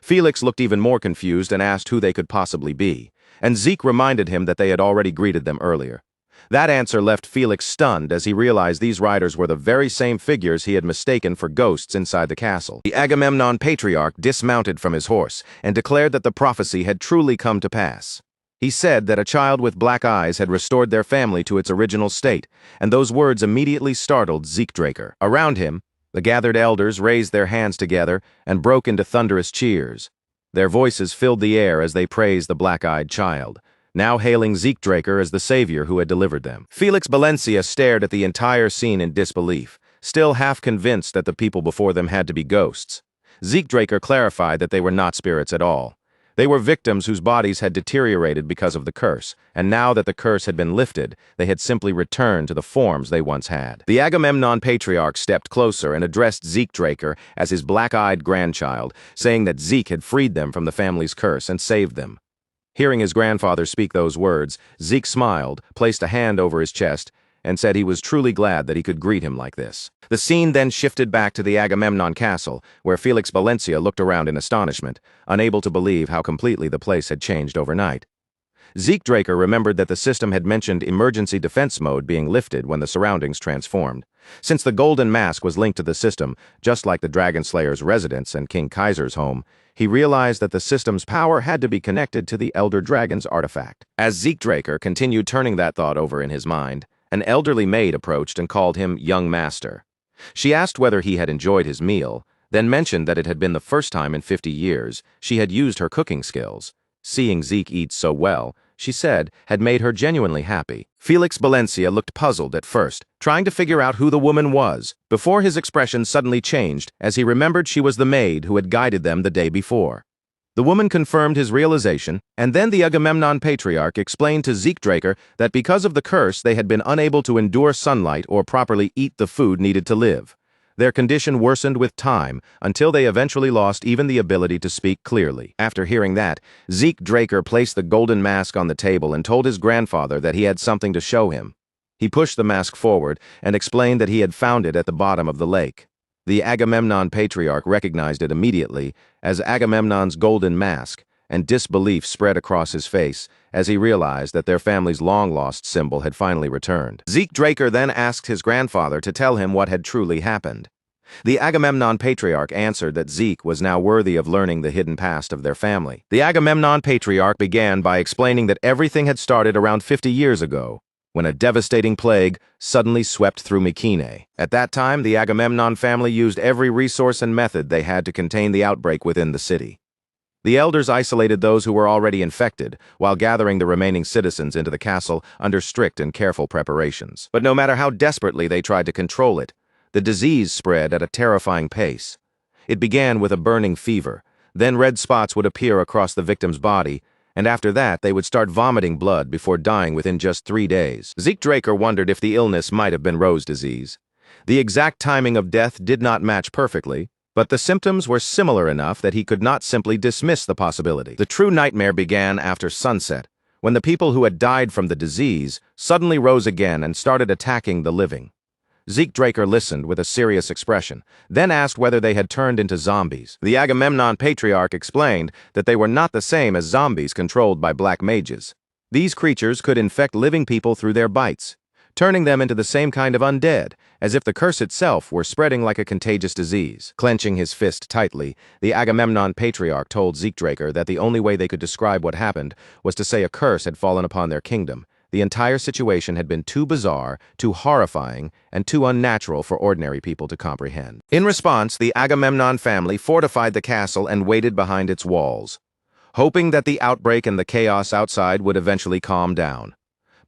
Felix looked even more confused and asked who they could possibly be, and Zeke reminded him that they had already greeted them earlier. That answer left Felix stunned as he realized these riders were the very same figures he had mistaken for ghosts inside the castle. The Agamemnon patriarch dismounted from his horse and declared that the prophecy had truly come to pass. He said that a child with black eyes had restored their family to its original state, and those words immediately startled Zeke Draker. Around him, the gathered elders raised their hands together and broke into thunderous cheers. Their voices filled the air as they praised the black-eyed child, now hailing Zeke Draker as the savior who had delivered them. Felix Valencia stared at the entire scene in disbelief, still half convinced that the people before them had to be ghosts. Zeke Draker clarified that they were not spirits at all. They were victims whose bodies had deteriorated because of the curse, and now that the curse had been lifted, they had simply returned to the forms they once had. The Agamemnon patriarch stepped closer and addressed Zeke Draker as his black-eyed grandchild, saying that Zeke had freed them from the family's curse and saved them. Hearing his grandfather speak those words, Zeke smiled, placed a hand over his chest, and said he was truly glad that he could greet him like this. The scene then shifted back to the Agamemnon castle, where Felix Valencia looked around in astonishment, unable to believe how completely the place had changed overnight. Zeke Draker remembered that the system had mentioned emergency defense mode being lifted when the surroundings transformed. Since the golden mask was linked to the system, just like the Dragon Slayer's residence and King Kaiser's home, he realized that the system's power had to be connected to the Elder Dragon's artifact. As Zeke Draker continued turning that thought over in his mind, an elderly maid approached and called him young master. She asked whether he had enjoyed his meal, then mentioned that it had been the first time in 50 years she had used her cooking skills. Seeing Zeke eat so well, she said, had made her genuinely happy. Felix Valencia looked puzzled at first, trying to figure out who the woman was, before his expression suddenly changed as he remembered she was the maid who had guided them the day before. The woman confirmed his realization, and then the Agamemnon patriarch explained to Zeke Draker that because of the curse they had been unable to endure sunlight or properly eat the food needed to live. Their condition worsened with time until they eventually lost even the ability to speak clearly. After hearing that, Zeke Draker placed the golden mask on the table and told his grandfather that he had something to show him. He pushed the mask forward and explained that he had found it at the bottom of the lake. The Agamemnon patriarch recognized it immediately as Agamemnon's golden mask, and disbelief spread across his face as he realized that their family's long-lost symbol had finally returned. Zeke Draker then asked his grandfather to tell him what had truly happened. The Agamemnon patriarch answered that Zeke was now worthy of learning the hidden past of their family. The Agamemnon patriarch began by explaining that everything had started around 50 years ago, when a devastating plague suddenly swept through Mycenae. At that time, the Agamemnon family used every resource and method they had to contain the outbreak within the city. The elders isolated those who were already infected, while gathering the remaining citizens into the castle under strict and careful preparations. But no matter how desperately they tried to control it, the disease spread at a terrifying pace. It began with a burning fever, then red spots would appear across the victim's body, and after that they would start vomiting blood before dying within just 3 days. Zeke Draker wondered if the illness might have been Rose disease. The exact timing of death did not match perfectly, but the symptoms were similar enough that he could not simply dismiss the possibility. The true nightmare began after sunset, when the people who had died from the disease suddenly rose again and started attacking the living. Zeke Draker listened with a serious expression, then asked whether they had turned into zombies. The Agamemnon patriarch explained that they were not the same as zombies controlled by black mages. These creatures could infect living people through their bites, turning them into the same kind of undead, as if the curse itself were spreading like a contagious disease. Clenching his fist tightly, the Agamemnon patriarch told Zeke Draker that the only way they could describe what happened was to say a curse had fallen upon their kingdom, The entire situation had been too bizarre, too horrifying, and too unnatural for ordinary people to comprehend. In response, the Agamemnon family fortified the castle and waited behind its walls, hoping that the outbreak and the chaos outside would eventually calm down.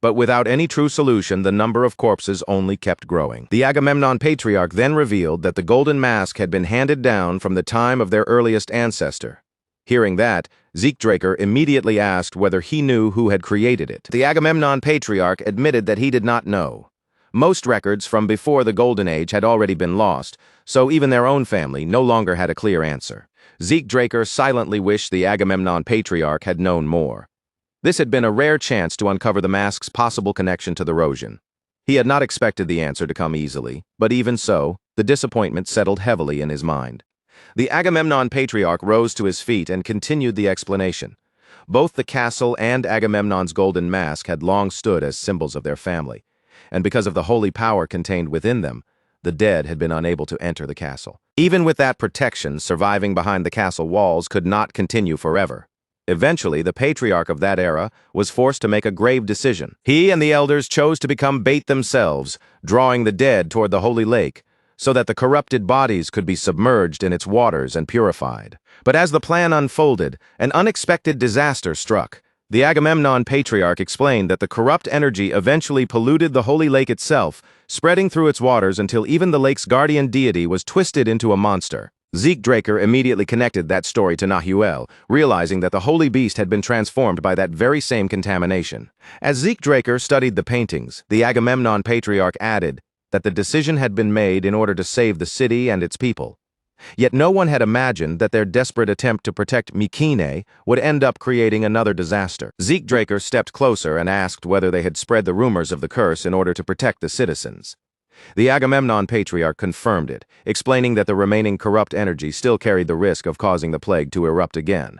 But without any true solution, the number of corpses only kept growing. The Agamemnon patriarch then revealed that the golden mask had been handed down from the time of their earliest ancestor. Hearing that, Draker immediately asked whether he knew who had created it. The Agamemnon patriarch admitted that he did not know. Most records from before the Golden Age had already been lost, so even their own family no longer had a clear answer. Draker silently wished the Agamemnon patriarch had known more. This had been a rare chance to uncover the mask's possible connection to the Rosian. He had not expected the answer to come easily, but even so, the disappointment settled heavily in his mind. The Agamemnon patriarch rose to his feet and continued the explanation. Both the castle and Agamemnon's golden mask had long stood as symbols of their family, and because of the holy power contained within them, the dead had been unable to enter the castle. Even with that protection surviving behind the castle walls could not continue forever. Eventually, the patriarch of that era was forced to make a grave decision. He and the elders chose to become bait themselves, drawing the dead toward the holy lake, so that the corrupted bodies could be submerged in its waters and purified. But as the plan unfolded, an unexpected disaster struck. The Agamemnon patriarch explained that the corrupt energy eventually polluted the holy lake itself, spreading through its waters until even the lake's guardian deity was twisted into a monster. Draker immediately connected that story to Nahuel, realizing that the holy beast had been transformed by that very same contamination. As Draker studied the paintings, the Agamemnon patriarch added that the decision had been made in order to save the city and its people. Yet no one had imagined that their desperate attempt to protect Mycenae would end up creating another disaster. Draker stepped closer and asked whether they had spread the rumors of the curse in order to protect the citizens. The Agamemnon patriarch confirmed it, explaining that the remaining corrupt energy still carried the risk of causing the plague to erupt again.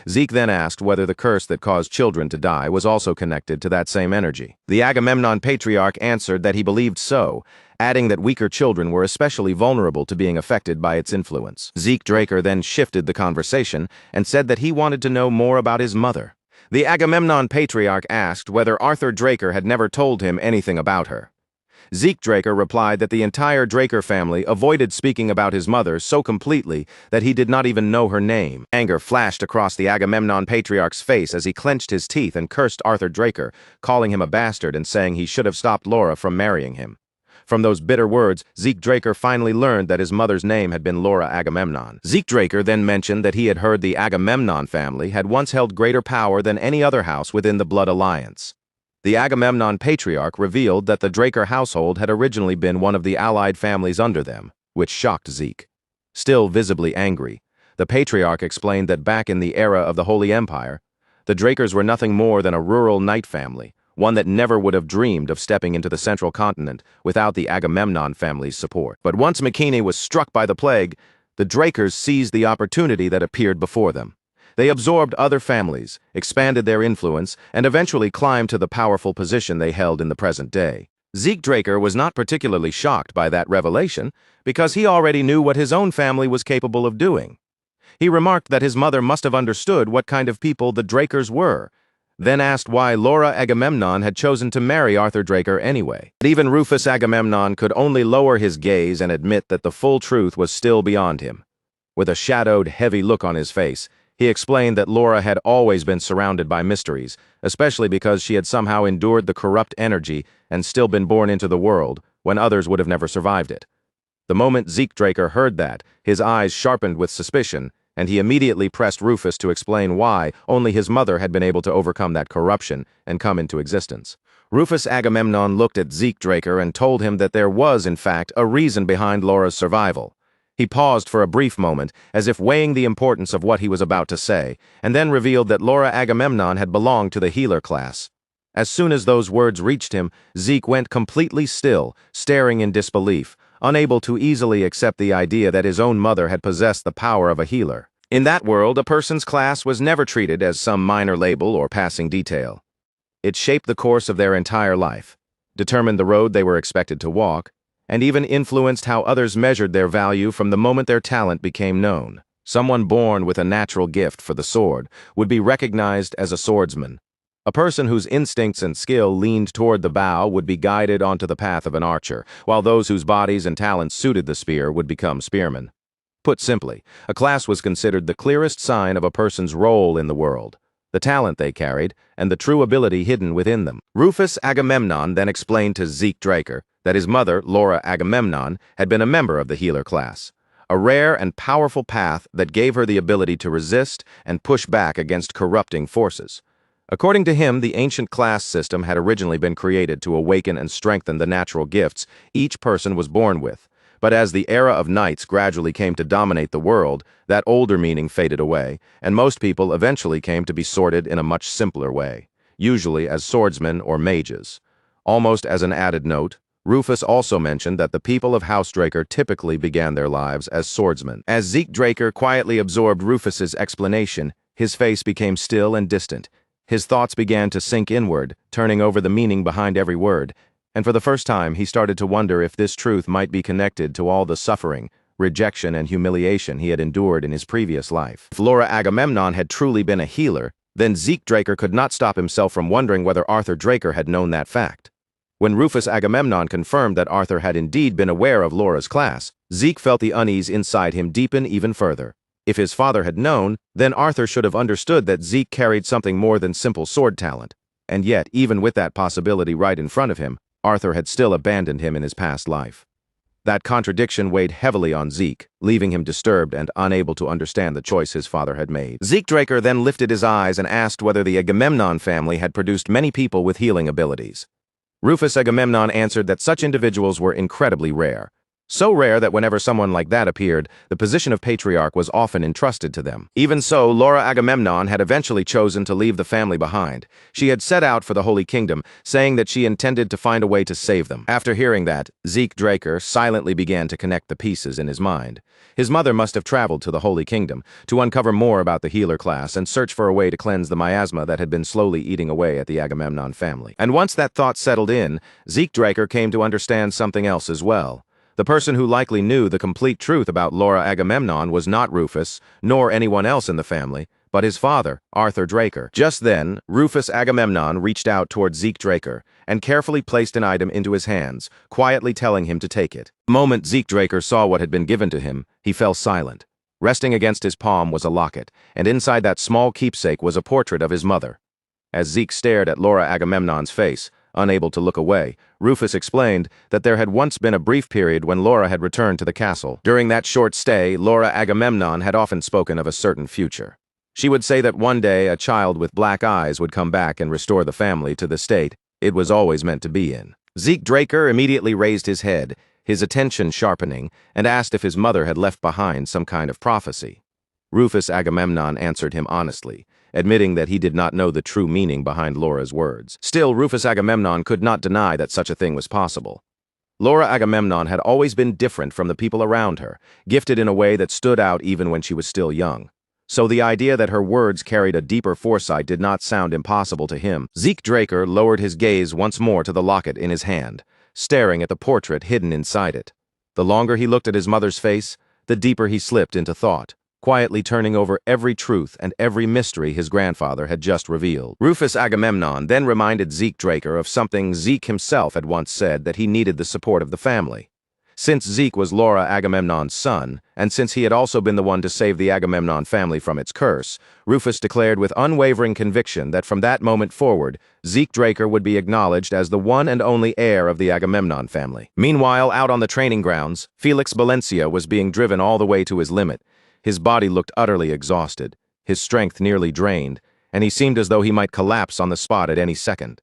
Then asked whether the curse that caused children to die was also connected to that same energy. The Agamemnon patriarch answered that he believed so, adding that weaker children were especially vulnerable to being affected by its influence. Draker then shifted the conversation and said that he wanted to know more about his mother. The Agamemnon patriarch asked whether Arthur Draker had never told him anything about her. Draker replied that the entire Draker family avoided speaking about his mother so completely that he did not even know her name. Anger flashed across the Agamemnon patriarch's face as he clenched his teeth and cursed Arthur Draker, calling him a bastard and saying he should have stopped Laura from marrying him. From those bitter words, Draker finally learned that his mother's name had been Laura Agamemnon. Draker then mentioned that he had heard the Agamemnon family had once held greater power than any other house within the Blood Alliance. The Agamemnon patriarch revealed that the Draker household had originally been one of the allied families under them, which shocked Zeke. Still visibly angry, the patriarch explained that back in the era of the Holy Empire, the Drakers were nothing more than a rural knight family, one that never would have dreamed of stepping into the central continent without the Agamemnon family's support. But once Mycenae was struck by the plague, the Drakers seized the opportunity that appeared before them. They absorbed other families, expanded their influence, and eventually climbed to the powerful position they held in the present day. Draker was not particularly shocked by that revelation because he already knew what his own family was capable of doing. He remarked that his mother must have understood what kind of people the Drakers were, then asked why Laura Agamemnon had chosen to marry Arthur Draker anyway. But even Rufus Agamemnon could only lower his gaze and admit that the full truth was still beyond him. With a shadowed, heavy look on his face, he explained that Laura had always been surrounded by mysteries, especially because she had somehow endured the corrupt energy and still been born into the world, when others would have never survived it. The moment Draker heard that, his eyes sharpened with suspicion, and he immediately pressed Rufus to explain why only his mother had been able to overcome that corruption and come into existence. Rufus Agamemnon looked at Draker and told him that there was, in fact, a reason behind Laura's survival. He paused for a brief moment, as if weighing the importance of what he was about to say, and then revealed that Laura Agamemnon had belonged to the healer class. As soon as those words reached him, Zeke went completely still, staring in disbelief, unable to easily accept the idea that his own mother had possessed the power of a healer. In that world, a person's class was never treated as some minor label or passing detail. It shaped the course of their entire life, determined the road they were expected to walk, and even influenced how others measured their value from the moment their talent became known. Someone born with a natural gift for the sword would be recognized as a swordsman, A person whose instincts and skill leaned toward the bow would be guided onto the path of an archer, while those whose bodies and talents suited the spear would become spearmen. Put simply, a class was considered the clearest sign of a person's role in the world, the talent they carried, and the true ability hidden within them. Rufus Agamemnon then explained to Zeke Draker that his mother, Laura Agamemnon, had been a member of the healer class, a rare and powerful path that gave her the ability to resist and push back against corrupting forces. According to him, the ancient class system had originally been created to awaken and strengthen the natural gifts each person was born with. But as the era of knights gradually came to dominate the world, that older meaning faded away, and most people eventually came to be sorted in a much simpler way, usually as swordsmen or mages. Almost as an added note, Rufus also mentioned that the people of House Draker typically began their lives as swordsmen. As Zeke Draker quietly absorbed Rufus's explanation, his face became still and distant. His thoughts began to sink inward, turning over the meaning behind every word, and for the first time he started to wonder if this truth might be connected to all the suffering, rejection, and humiliation he had endured in his previous life. If Laura Agamemnon had truly been a healer, then Zeke Draker could not stop himself from wondering whether Arthur Draker had known that fact. When Rufus Agamemnon confirmed that Arthur had indeed been aware of Laura's class, Zeke felt the unease inside him deepen even further. If his father had known, then Arthur should have understood that Zeke carried something more than simple sword talent. And yet, even with that possibility right in front of him, Arthur had still abandoned him in his past life. That contradiction weighed heavily on Zeke, leaving him disturbed and unable to understand the choice his father had made. Zeke Draker then lifted his eyes and asked whether the Agamemnon family had produced many people with healing abilities. Rufus Agamemnon answered that such individuals were incredibly rare. So rare that whenever someone like that appeared, the position of patriarch was often entrusted to them. Even so, Laura Agamemnon had eventually chosen to leave the family behind. She had set out for the Holy Kingdom, saying that she intended to find a way to save them. After hearing that, Zeke Draker silently began to connect the pieces in his mind. His mother must have traveled to the Holy Kingdom to uncover more about the healer class and search for a way to cleanse the miasma that had been slowly eating away at the Agamemnon family. And once that thought settled in, Zeke Draker came to understand something else as well. The person who likely knew the complete truth about Laura Agamemnon was not Rufus, nor anyone else in the family, but his father, Arthur Draker. Just then, Rufus Agamemnon reached out toward Zeke Draker and carefully placed an item into his hands, quietly telling him to take it. The moment Zeke Draker saw what had been given to him, he fell silent. Resting against his palm was a locket, and inside that small keepsake was a portrait of his mother. As Zeke stared at Laura Agamemnon's face, unable to look away, Rufus explained that there had once been a brief period when Laura had returned to the castle. During that short stay, Laura Agamemnon had often spoken of a certain future. She would say that one day a child with black eyes would come back and restore the family to the state it was always meant to be in. Zeke Draker immediately raised his head, his attention sharpening, and asked if his mother had left behind some kind of prophecy. Rufus Agamemnon answered him honestly, admitting that he did not know the true meaning behind Laura's words. Still, Rufus Agamemnon could not deny that such a thing was possible. Laura Agamemnon had always been different from the people around her, gifted in a way that stood out even when she was still young. So the idea that her words carried a deeper foresight did not sound impossible to him. Zeke Draker lowered his gaze once more to the locket in his hand, staring at the portrait hidden inside it. The longer he looked at his mother's face, the deeper he slipped into thought, quietly turning over every truth and every mystery his grandfather had just revealed. Rufus Agamemnon then reminded Zeke Draker of something Zeke himself had once said, that he needed the support of the family. Since Zeke was Laura Agamemnon's son, and since he had also been the one to save the Agamemnon family from its curse, Rufus declared with unwavering conviction that from that moment forward, Zeke Draker would be acknowledged as the one and only heir of the Agamemnon family. Meanwhile, out on the training grounds, Felix Valencia was being driven all the way to his limit. His body looked utterly exhausted, his strength nearly drained, and he seemed as though he might collapse on the spot at any second.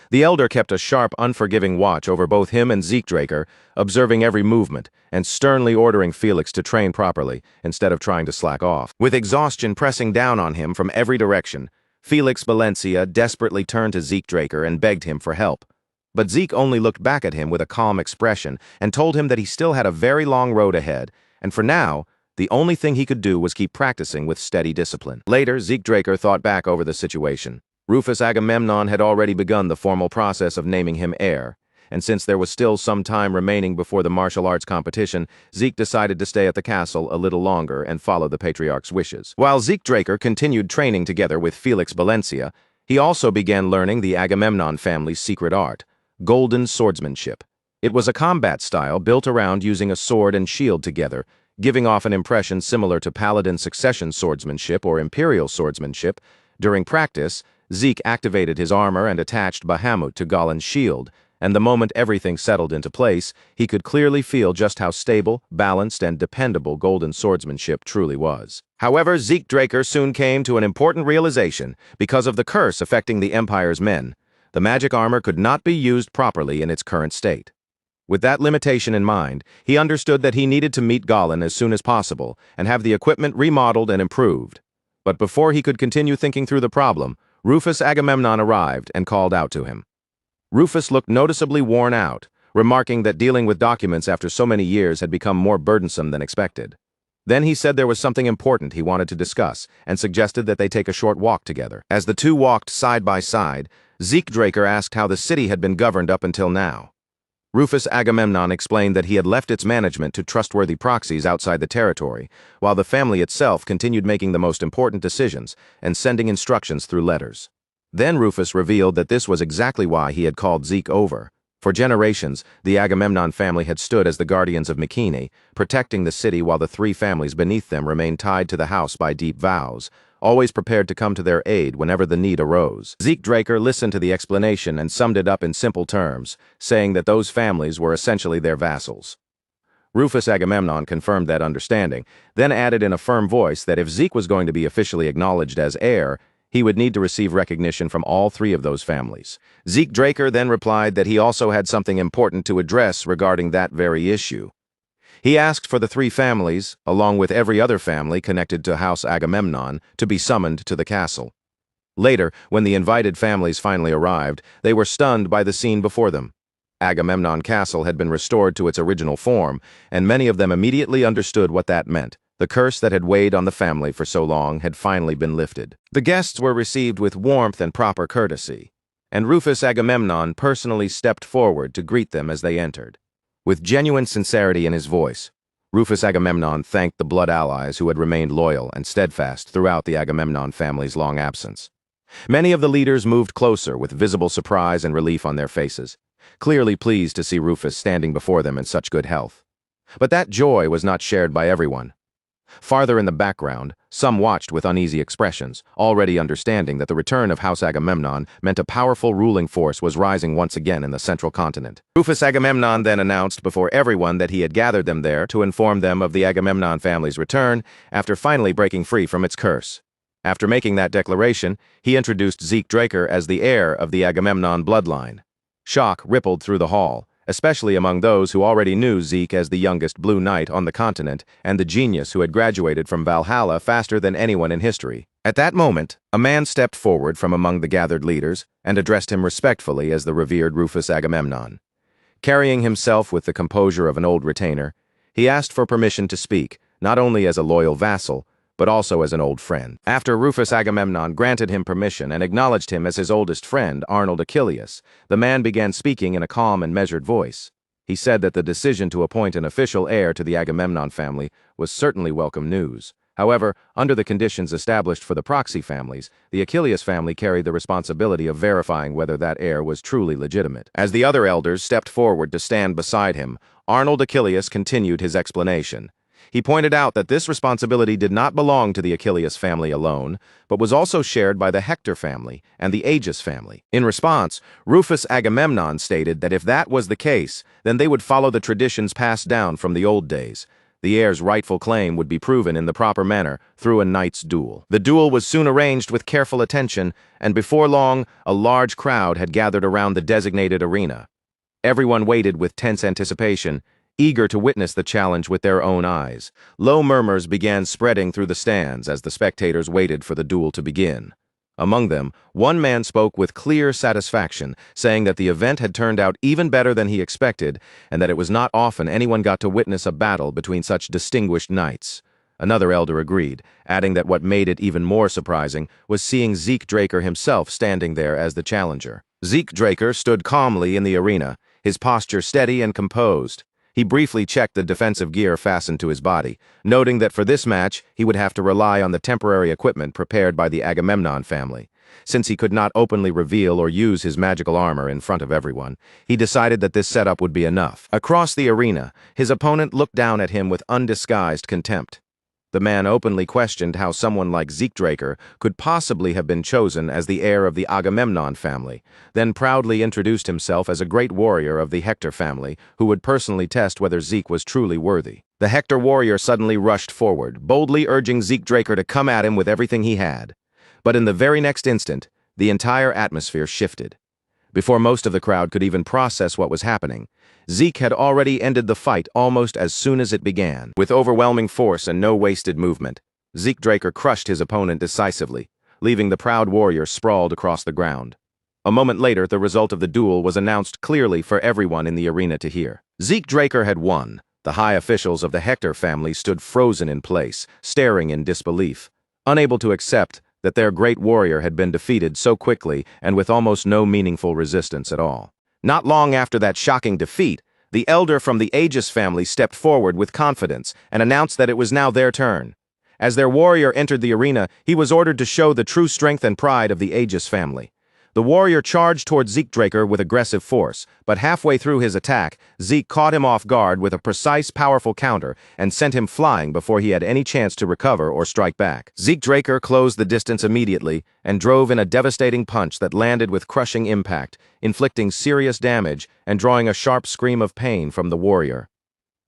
The elder kept a sharp, unforgiving watch over both him and Zeke Draker, observing every movement and sternly ordering Felix to train properly instead of trying to slack off. With exhaustion pressing down on him from every direction, Felix Valencia desperately turned to Zeke Draker and begged him for help. But Zeke only looked back at him with a calm expression and told him that he still had a very long road ahead, and for now, the only thing he could do was keep practicing with steady discipline. Later, Zeke Draker thought back over the situation. Rufus Agamemnon had already begun the formal process of naming him heir, and since there was still some time remaining before the martial arts competition, Zeke decided to stay at the castle a little longer and follow the patriarch's wishes. While Zeke Draker continued training together with Felix Valencia, He also began learning the Agamemnon family's secret art, golden swordsmanship. It was a combat style built around using a sword and shield together, giving off an impression similar to paladin succession swordsmanship or imperial swordsmanship. During practice, Zeke activated his armor and attached Bahamut to Galen's shield, and the moment everything settled into place, he could clearly feel just how stable, balanced, and dependable golden swordsmanship truly was. However, Zeke Draker soon came to an important realization. Because of the curse affecting the Empire's men, the magic armor could not be used properly in its current state. With that limitation in mind, he understood that he needed to meet Galen as soon as possible and have the equipment remodeled and improved. But before he could continue thinking through the problem, Rufus Agamemnon arrived and called out to him. Rufus looked noticeably worn out, remarking that dealing with documents after so many years had become more burdensome than expected. Then he said there was something important he wanted to discuss and suggested that they take a short walk together. As the two walked side by side, Zeke Draker asked how the city had been governed up until now. Rufus Agamemnon explained that he had left its management to trustworthy proxies outside the territory, while the family itself continued making the most important decisions and sending instructions through letters. Then Rufus revealed that this was exactly why he had called Zeke over. For generations, the Agamemnon family had stood as the guardians of Mycenae, protecting the city while the three families beneath them remained tied to the house by deep vows, always prepared to come to their aid whenever the need arose. Zeke Draker listened to the explanation and summed it up in simple terms, saying that those families were essentially their vassals. Rufus Agamemnon confirmed that understanding, then added in a firm voice that if Zeke was going to be officially acknowledged as heir, he would need to receive recognition from all three of those families. Zeke Draker then replied that he also had something important to address regarding that very issue. He asked for the three families, along with every other family connected to House Agamemnon, to be summoned to the castle. Later, when the invited families finally arrived, they were stunned by the scene before them. Agamemnon Castle had been restored to its original form, and many of them immediately understood what that meant. The curse that had weighed on the family for so long had finally been lifted. The guests were received with warmth and proper courtesy, and Rufus Agamemnon personally stepped forward to greet them as they entered. With genuine sincerity in his voice, Rufus Agamemnon thanked the blood allies who had remained loyal and steadfast throughout the Agamemnon family's long absence. Many of the leaders moved closer with visible surprise and relief on their faces, clearly pleased to see Rufus standing before them in such good health. But that joy was not shared by everyone. Farther in the background, some watched with uneasy expressions, already understanding that the return of House Agamemnon meant a powerful ruling force was rising once again in the central continent. Rufus Agamemnon then announced before everyone that he had gathered them there to inform them of the Agamemnon family's return after finally breaking free from its curse. After making that declaration, he introduced Zeke Draker as the heir of the Agamemnon bloodline. Shock rippled through the hall, especially among those who already knew Zeke as the youngest Blue Knight on the continent and the genius who had graduated from Valhalla faster than anyone in history. At that moment, a man stepped forward from among the gathered leaders and addressed him respectfully as the revered Rufus Agamemnon. Carrying himself with the composure of an old retainer, he asked for permission to speak, not only as a loyal vassal, but also as an old friend. After Rufus Agamemnon granted him permission and acknowledged him as his oldest friend, Arnold Achilles, the man began speaking in a calm and measured voice. He said that the decision to appoint an official heir to the Agamemnon family was certainly welcome news. However, under the conditions established for the proxy families, the Achilles family carried the responsibility of verifying whether that heir was truly legitimate. As the other elders stepped forward to stand beside him, Arnold Achilles continued his explanation. He pointed out that this responsibility did not belong to the Achilles family alone, but was also shared by the Hector family and the Aegis family. In response, Rufus Agamemnon stated that if that was the case, then they would follow the traditions passed down from the old days. The heir's rightful claim would be proven in the proper manner through a knight's duel. The duel was soon arranged with careful attention, and before long, a large crowd had gathered around the designated arena. Everyone waited with tense anticipation, eager to witness the challenge with their own eyes. Low murmurs began spreading through the stands as the spectators waited for the duel to begin. Among them, one man spoke with clear satisfaction, saying that the event had turned out even better than he expected, and that it was not often anyone got to witness a battle between such distinguished knights. Another elder agreed, adding that what made it even more surprising was seeing Zeke Draker himself standing there as the challenger. Zeke Draker stood calmly in the arena, his posture steady and composed. He briefly checked the defensive gear fastened to his body, noting that for this match, he would have to rely on the temporary equipment prepared by the Agamemnon family. Since he could not openly reveal or use his magical armor in front of everyone, he decided that this setup would be enough. Across the arena, his opponent looked down at him with undisguised contempt. The man openly questioned how someone like Draker could possibly have been chosen as the heir of the Agamemnon family, then proudly introduced himself as a great warrior of the Hector family who would personally test whether Zeke was truly worthy. The Hector warrior suddenly rushed forward, boldly urging Draker to come at him with everything he had. But in the very next instant, the entire atmosphere shifted. Before most of the crowd could even process what was happening, Zeke had already ended the fight almost as soon as it began. With overwhelming force and no wasted movement, Draker crushed his opponent decisively, leaving the proud warrior sprawled across the ground. A moment later, the result of the duel was announced clearly for everyone in the arena to hear. Draker had won. The high officials of the Hector family stood frozen in place, staring in disbelief, unable to accept that their great warrior had been defeated so quickly and with almost no meaningful resistance at all. Not long after that shocking defeat, the elder from the Aegis family stepped forward with confidence and announced that it was now their turn. As their warrior entered the arena, he was ordered to show the true strength and pride of the Aegis family. The warrior charged towards Draker with aggressive force, but halfway through his attack, Zeke caught him off guard with a precise, powerful counter and sent him flying before he had any chance to recover or strike back. Draker closed the distance immediately and drove in a devastating punch that landed with crushing impact, inflicting serious damage and drawing a sharp scream of pain from the warrior.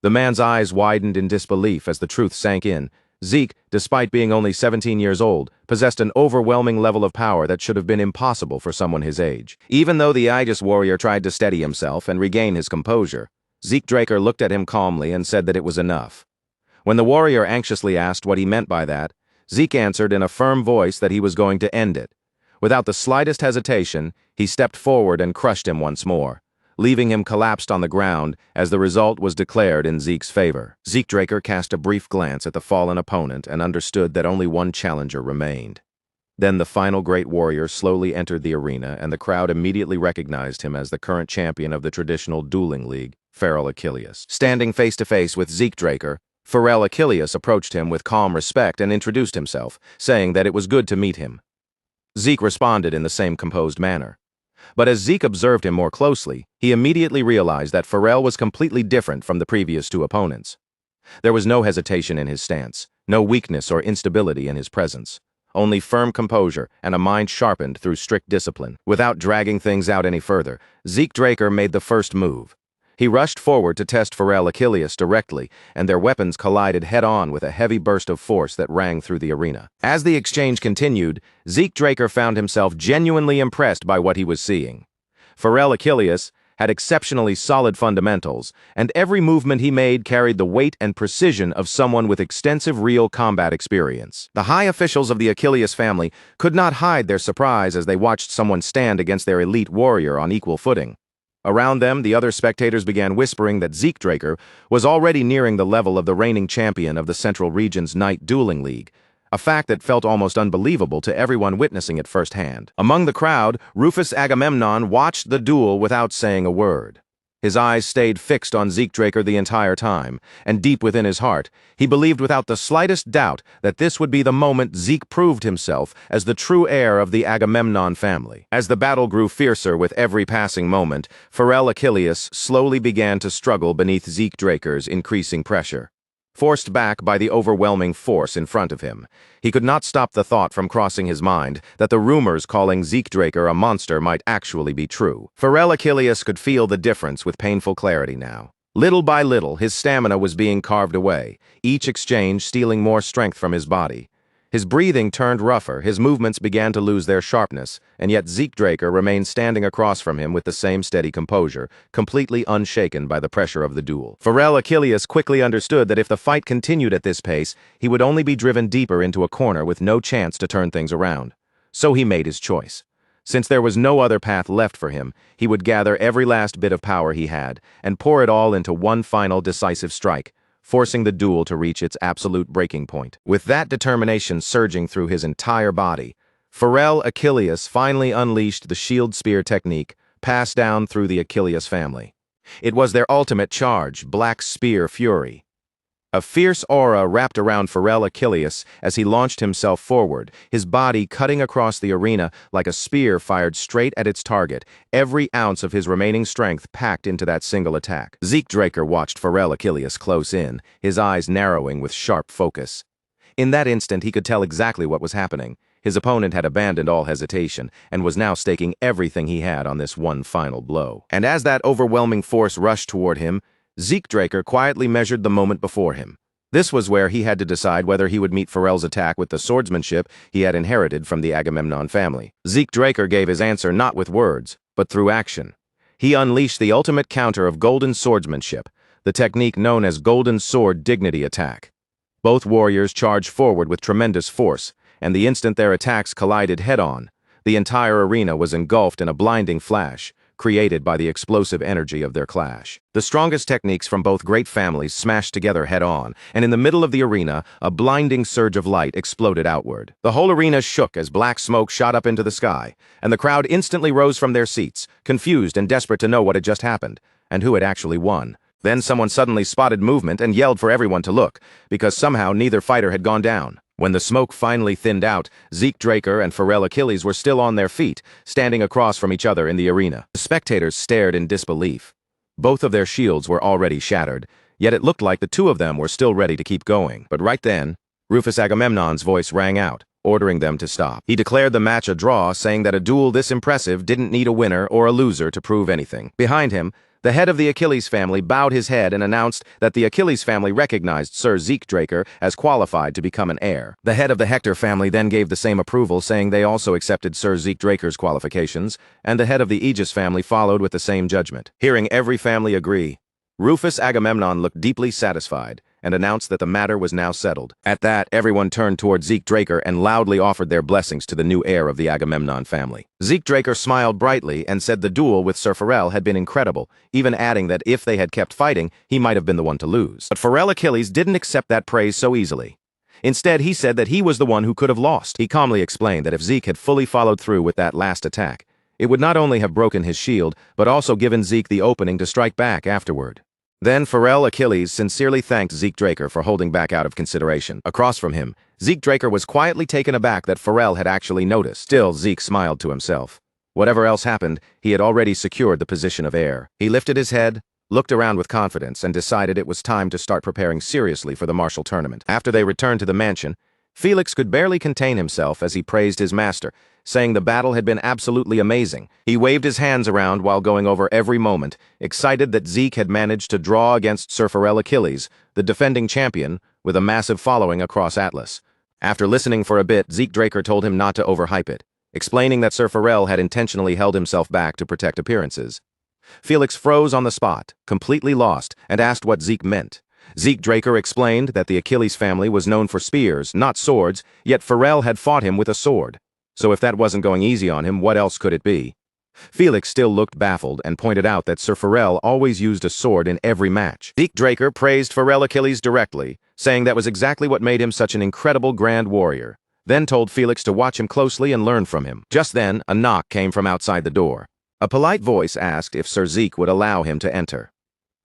The man's eyes widened in disbelief as the truth sank in. Zeke, despite being only 17 years old, possessed an overwhelming level of power that should have been impossible for someone his age. Even though the Aegis warrior tried to steady himself and regain his composure, Draker looked at him calmly and said that it was enough. When the warrior anxiously asked what he meant by that, Zeke answered in a firm voice that he was going to end it. Without the slightest hesitation, he stepped forward and crushed him once more, leaving him collapsed on the ground as the result was declared in Zeke's favor. Draker cast a brief glance at the fallen opponent and understood that only one challenger remained. Then the final great warrior slowly entered the arena, and the crowd immediately recognized him as the current champion of the traditional dueling league, Pharrell Achilles. Standing face-to-face with Draker, Pharrell Achilles approached him with calm respect and introduced himself, saying that it was good to meet him. Zeke responded in the same composed manner. But as Zeke observed him more closely, he immediately realized that Pharrell was completely different from the previous two opponents. There was no hesitation in his stance, no weakness or instability in his presence, only firm composure and a mind sharpened through strict discipline. Without dragging things out any further, Draker made the first move. He rushed forward to test Pharrell Achilles directly, and their weapons collided head-on with a heavy burst of force that rang through the arena. As the exchange continued, Draker found himself genuinely impressed by what he was seeing. Pharrell Achilles had exceptionally solid fundamentals, and every movement he made carried the weight and precision of someone with extensive real combat experience. The high officials of the Achilles family could not hide their surprise as they watched someone stand against their elite warrior on equal footing. Around them, the other spectators began whispering that Draker was already nearing the level of the reigning champion of the Central Region's Night Dueling League, a fact that felt almost unbelievable to everyone witnessing it firsthand. Among the crowd, Rufus Agamemnon watched the duel without saying a word. His eyes stayed fixed on Draker the entire time, and deep within his heart, he believed without the slightest doubt that this would be the moment Zeke proved himself as the true heir of the Agamemnon family. As the battle grew fiercer with every passing moment, Pharrell Achilles slowly began to struggle beneath Draker's increasing pressure. Forced back by the overwhelming force in front of him, he could not stop the thought from crossing his mind that the rumors calling Draker a monster might actually be true. Pharrell Achilles could feel the difference with painful clarity now. Little by little, his stamina was being carved away, each exchange stealing more strength from his body. His breathing turned rougher, his movements began to lose their sharpness, and yet Draker remained standing across from him with the same steady composure, completely unshaken by the pressure of the duel. Pharrell Achilles quickly understood that if the fight continued at this pace, he would only be driven deeper into a corner with no chance to turn things around. So he made his choice. Since there was no other path left for him, he would gather every last bit of power he had and pour it all into one final decisive strike, forcing the duel to reach its absolute breaking point. With that determination surging through his entire body, Pharrell Achilles finally unleashed the shield spear technique passed down through the Achilles family. It was their ultimate charge, Black Spear Fury. A fierce aura wrapped around Pharrell Achilles as he launched himself forward, his body cutting across the arena like a spear fired straight at its target, every ounce of his remaining strength packed into that single attack. Zeke Draker watched Pharrell Achilles close in, his eyes narrowing with sharp focus. In that instant, he could tell exactly what was happening. His opponent had abandoned all hesitation and was now staking everything he had on this one final blow. And as that overwhelming force rushed toward him, Zeke Draker quietly measured the moment before him. This was where he had to decide whether he would meet Pharrell's attack with the swordsmanship he had inherited from the Agamemnon family. Zeke Draker gave his answer not with words, but through action. He unleashed the ultimate counter of golden swordsmanship, the technique known as Golden Sword Dignity Attack. Both warriors charged forward with tremendous force, and the instant their attacks collided head-on, the entire arena was engulfed in a blinding flash, created by the explosive energy of their clash. The strongest techniques from both great families smashed together head-on, and in the middle of the arena, a blinding surge of light exploded outward. The whole arena shook as black smoke shot up into the sky, and the crowd instantly rose from their seats, confused and desperate to know what had just happened, and who had actually won. Then someone suddenly spotted movement and yelled for everyone to look, because somehow neither fighter had gone down. When the smoke finally thinned out, Zeke Draker and Pharrell Achilles were still on their feet, standing across from each other in the arena. The spectators stared in disbelief. Both of their shields were already shattered, yet it looked like the two of them were still ready to keep going. But right then, Rufus Agamemnon's voice rang out, ordering them to stop. He declared the match a draw, saying that a duel this impressive didn't need a winner or a loser to prove anything. Behind him, the head of the Achilles family bowed his head and announced that the Achilles family recognized Sir Zeke Draker as qualified to become an heir. The head of the Hector family then gave the same approval, saying they also accepted Sir Zeke Draker's qualifications, and the head of the Aegis family followed with the same judgment. Hearing every family agree, Rufus Agamemnon looked deeply satisfied and announced that the matter was now settled. At that, everyone turned toward Zeke Draker and loudly offered their blessings to the new heir of the Agamemnon family. Zeke Draker smiled brightly and said the duel with Sir Pharrell had been incredible, even adding that if they had kept fighting, he might have been the one to lose. But Pharrell Achilles didn't accept that praise so easily. Instead, he said that he was the one who could have lost. He calmly explained that if Zeke had fully followed through with that last attack, it would not only have broken his shield, but also given Zeke the opening to strike back afterward. Then Pharrell Achilles sincerely thanked Zeke Draker for holding back out of consideration. Across from him, Zeke Draker was quietly taken aback that Pharrell had actually noticed. Still, Zeke smiled to himself. Whatever else happened, he had already secured the position of heir. He lifted his head, looked around with confidence, and decided it was time to start preparing seriously for the martial tournament. After they returned to the mansion, Felix could barely contain himself as he praised his master, saying the battle had been absolutely amazing. He waved his hands around while going over every moment, excited that Zeke had managed to draw against Sir Pharrell Achilles, the defending champion, with a massive following across Atlas. After listening for a bit, Zeke Draker told him not to overhype it, explaining that Sir Pharrell had intentionally held himself back to protect appearances. Felix froze on the spot, completely lost, and asked what Zeke meant. Zeke Draker explained that the Achilles family was known for spears, not swords, yet Pharrell had fought him with a sword. So if that wasn't going easy on him, what else could it be? Felix still looked baffled and pointed out that Sir Pharrell always used a sword in every match. Zeke Draker praised Pharrell Achilles directly, saying that was exactly what made him such an incredible grand warrior, then told Felix to watch him closely and learn from him. Just then, a knock came from outside the door. A polite voice asked if Sir Zeke would allow him to enter.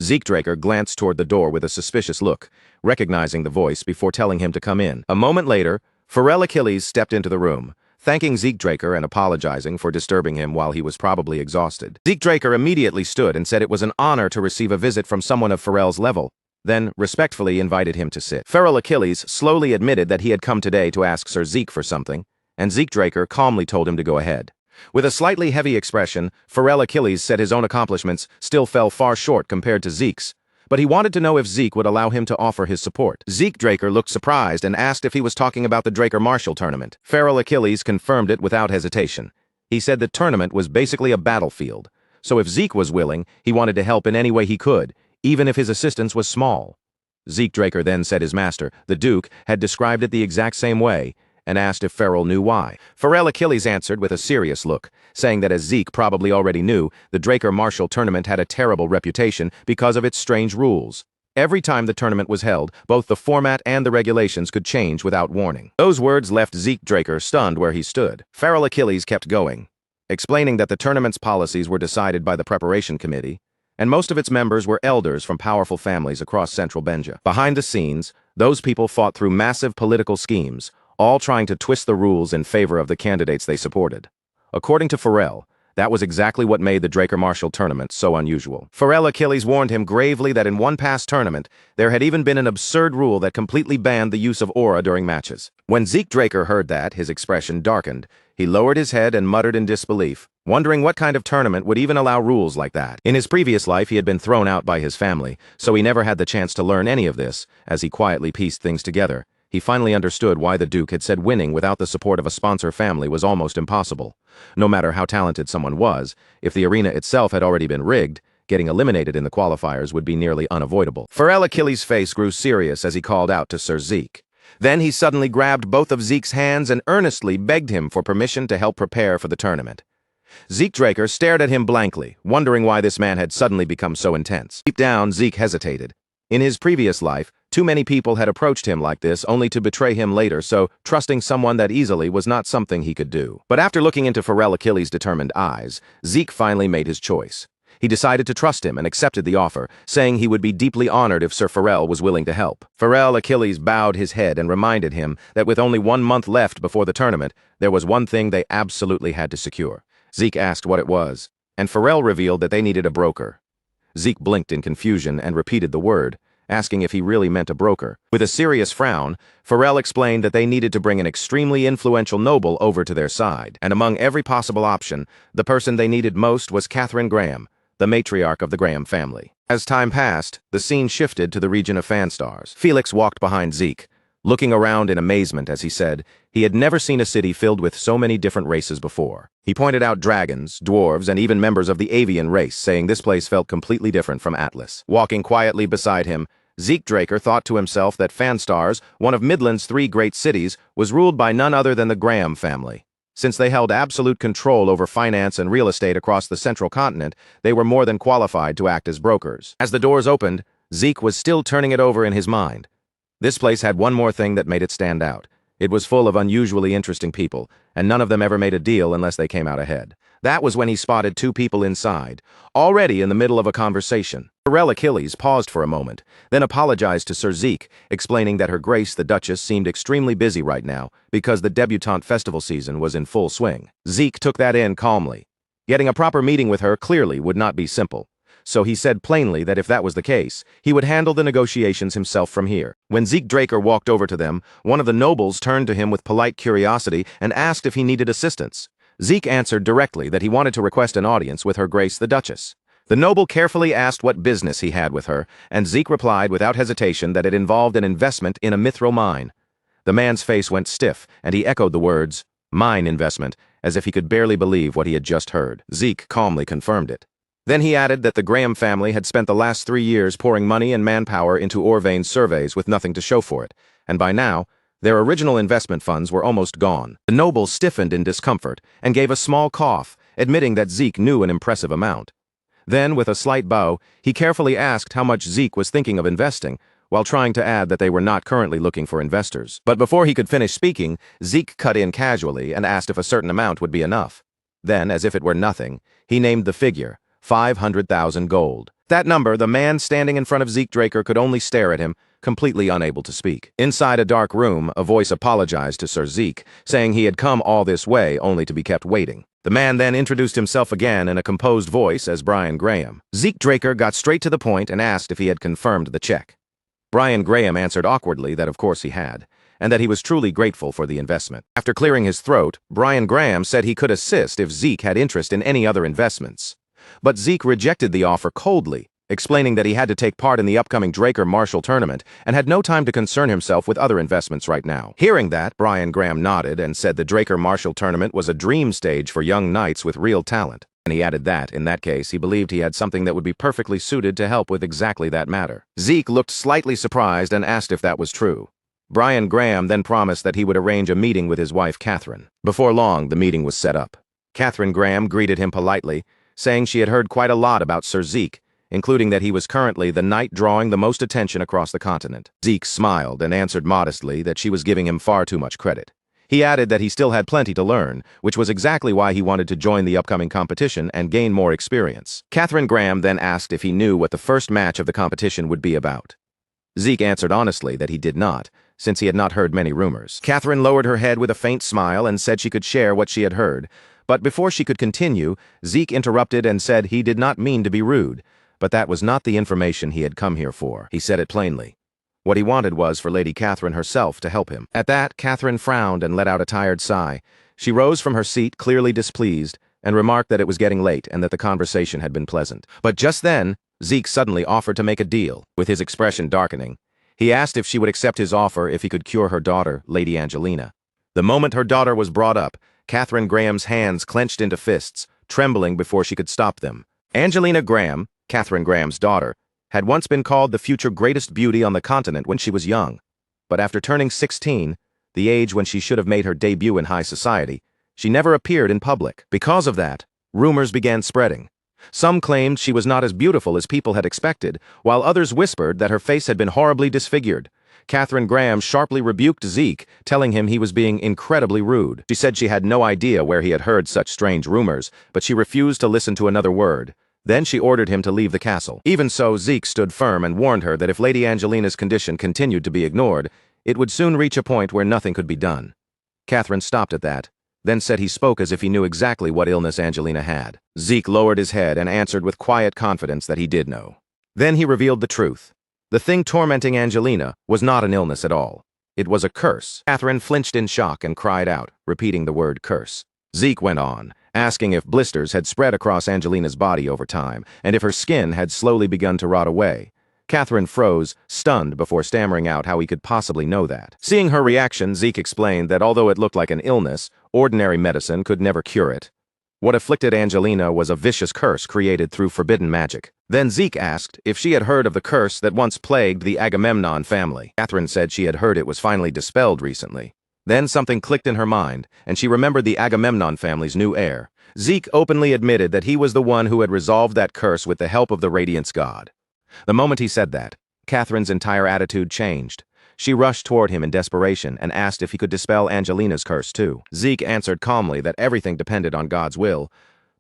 Zeke Draker glanced toward the door with a suspicious look, recognizing the voice before telling him to come in. A moment later, Pharrell Achilles stepped into the room, thanking Zeke Draker and apologizing for disturbing him while he was probably exhausted. Zeke Draker immediately stood and said it was an honor to receive a visit from someone of Pharrell's level, then respectfully invited him to sit. Pharrell Achilles slowly admitted that he had come today to ask Sir Zeke for something, and Zeke Draker calmly told him to go ahead. With a slightly heavy expression, Pharrell Achilles said his own accomplishments still fell far short compared to Zeke's, but he wanted to know if Zeke would allow him to offer his support. Zeke Draker looked surprised and asked if he was talking about the Draker Martial tournament. Pharrell Achilles confirmed it without hesitation. He said the tournament was basically a battlefield, so if Zeke was willing, he wanted to help in any way he could, even if his assistance was small. Zeke Draker then said his master, the Duke, had described it the exact same way, and asked if Pharrell knew why. Pharrell Achilles answered with a serious look, saying that as Zeke probably already knew, the Draker Martial tournament had a terrible reputation because of its strange rules. Every time the tournament was held, both the format and the regulations could change without warning. Those words left Zeke Draker stunned where he stood. Pharrell Achilles kept going, explaining that the tournament's policies were decided by the preparation committee, and most of its members were elders from powerful families across central Benja. Behind the scenes, those people fought through massive political schemes, all trying to twist the rules in favor of the candidates they supported. According to Pharrell, that was exactly what made the Draker Marshall tournament so unusual. Pharrell Achilles warned him gravely that in one past tournament, there had even been an absurd rule that completely banned the use of aura during matches. When Zeke Draker heard that, his expression darkened. He lowered his head and muttered in disbelief, wondering what kind of tournament would even allow rules like that. In his previous life, he had been thrown out by his family, so he never had the chance to learn any of this. As he quietly pieced things together, he finally understood why the Duke had said winning without the support of a sponsor family was almost impossible. No matter how talented someone was, if the arena itself had already been rigged, getting eliminated in the qualifiers would be nearly unavoidable. Pharrell Achilles' face grew serious as he called out to Sir Zeke. Then he suddenly grabbed both of Zeke's hands and earnestly begged him for permission to help prepare for the tournament. Zeke Draker stared at him blankly, wondering why this man had suddenly become so intense. Deep down, Zeke hesitated. In his previous life, too many people had approached him like this only to betray him later, so trusting someone that easily was not something he could do. But after looking into Pharrell Achilles' determined eyes, Zeke finally made his choice. He decided to trust him and accepted the offer, saying he would be deeply honored if Sir Pharrell was willing to help. Pharrell Achilles bowed his head and reminded him that with only 1 month left before the tournament, there was one thing they absolutely had to secure. Zeke asked what it was, and Pharrell revealed that they needed a broker. Zeke blinked in confusion and repeated the word, asking if he really meant a broker. With a serious frown, Pharrell explained that they needed to bring an extremely influential noble over to their side, and among every possible option, the person they needed most was Catherine Graham, the matriarch of the Graham family. As time passed, the scene shifted to the region of Fanstars. Felix walked behind Zeke, looking around in amazement as he said he had never seen a city filled with so many different races before. He pointed out dragons, dwarves, and even members of the avian race, saying this place felt completely different from Atlas. Walking quietly beside him, Zeke Draker thought to himself that Fanstars, one of Midland's 3 great cities, was ruled by none other than the Graham family. Since they held absolute control over finance and real estate across the central continent, they were more than qualified to act as brokers. As the doors opened, Zeke was still turning it over in his mind. This place had one more thing that made it stand out. It was full of unusually interesting people, and none of them ever made a deal unless they came out ahead. That was when he spotted 2 people inside, already in the middle of a conversation. Pharrell Achilles paused for a moment, then apologized to Sir Zeke, explaining that Her Grace the Duchess seemed extremely busy right now because the debutante festival season was in full swing. Zeke took that in calmly. Getting a proper meeting with her clearly would not be simple, so he said plainly that if that was the case, he would handle the negotiations himself from here. When Zeke Draker walked over to them, one of the nobles turned to him with polite curiosity and asked if he needed assistance. Zeke answered directly that he wanted to request an audience with Her Grace the Duchess. The noble carefully asked what business he had with her, and Zeke replied without hesitation that it involved an investment in a mithril mine. The man's face went stiff, and he echoed the words, "mine investment," as if he could barely believe what he had just heard. Zeke calmly confirmed it. Then he added that the Graham family had spent the last 3 years pouring money and manpower into Orvane's surveys with nothing to show for it, and by now, their original investment funds were almost gone. The noble stiffened in discomfort and gave a small cough, admitting that Zeke knew an impressive amount. Then, with a slight bow, he carefully asked how much Zeke was thinking of investing, while trying to add that they were not currently looking for investors. But before he could finish speaking, Zeke cut in casually and asked if a certain amount would be enough. Then, as if it were nothing, he named the figure, 500,000 gold. That number, the man standing in front of Zeke Draker could only stare at him, completely unable to speak. Inside a dark room, a voice apologized to Sir Zeke, saying he had come all this way only to be kept waiting. The man then introduced himself again in a composed voice as Brian Graham. Zeke Draker got straight to the point and asked if he had confirmed the check. Brian Graham answered awkwardly that of course he had, and that he was truly grateful for the investment. After clearing his throat, Brian Graham said he could assist if Zeke had interest in any other investments. But Zeke rejected the offer coldly, explaining that he had to take part in the upcoming Draker Marshall tournament and had no time to concern himself with other investments right now. Hearing that, Brian Graham nodded and said the Draker Marshall tournament was a dream stage for young knights with real talent. And he added that, in that case, he believed he had something that would be perfectly suited to help with exactly that matter. Zeke looked slightly surprised and asked if that was true. Brian Graham then promised that he would arrange a meeting with his wife, Catherine. Before long, the meeting was set up. Catherine Graham greeted him politely, saying she had heard quite a lot about Sir Zeke, including that he was currently the knight drawing the most attention across the continent. Zeke smiled and answered modestly that she was giving him far too much credit. He added that he still had plenty to learn, which was exactly why he wanted to join the upcoming competition and gain more experience. Catherine Graham then asked if he knew what the first match of the competition would be about. Zeke answered honestly that he did not, since he had not heard many rumors. Catherine lowered her head with a faint smile and said she could share what she had heard, but before she could continue, Zeke interrupted and said he did not mean to be rude, but that was not the information he had come here for. He said it plainly. What he wanted was for Lady Catherine herself to help him. At that, Catherine frowned and let out a tired sigh. She rose from her seat, clearly displeased, and remarked that it was getting late and that the conversation had been pleasant. But just then, Zeke suddenly offered to make a deal. With his expression darkening, he asked if she would accept his offer if he could cure her daughter, Lady Angelina. The moment her daughter was brought up, Catherine Graham's hands clenched into fists, trembling before she could stop them. Angelina Graham, Catherine Graham's daughter, had once been called the future greatest beauty on the continent when she was young. But after turning 16, the age when she should have made her debut in high society, she never appeared in public. Because of that, rumors began spreading. Some claimed she was not as beautiful as people had expected, while others whispered that her face had been horribly disfigured. Catherine Graham sharply rebuked Zeke, telling him he was being incredibly rude. She said she had no idea where he had heard such strange rumors, but she refused to listen to another word. Then she ordered him to leave the castle. Even so, Zeke stood firm and warned her that if Lady Angelina's condition continued to be ignored, it would soon reach a point where nothing could be done. Catherine stopped at that, then said he spoke as if he knew exactly what illness Angelina had. Zeke lowered his head and answered with quiet confidence that he did know. Then he revealed the truth. The thing tormenting Angelina was not an illness at all. It was a curse. Catherine flinched in shock and cried out, repeating the word curse. Zeke went on, asking if blisters had spread across Angelina's body over time, and if her skin had slowly begun to rot away. Catherine froze, stunned before stammering out how he could possibly know that. Seeing her reaction, Zeke explained that although it looked like an illness, ordinary medicine could never cure it. What afflicted Angelina was a vicious curse created through forbidden magic. Then Zeke asked if she had heard of the curse that once plagued the Agamemnon family. Catherine said she had heard it was finally dispelled recently. Then something clicked in her mind, and she remembered the Agamemnon family's new heir. Zeke openly admitted that he was the one who had resolved that curse with the help of the Radiance God. The moment he said that, Catherine's entire attitude changed. She rushed toward him in desperation and asked if he could dispel Angelina's curse too. Zeke answered calmly that everything depended on God's will,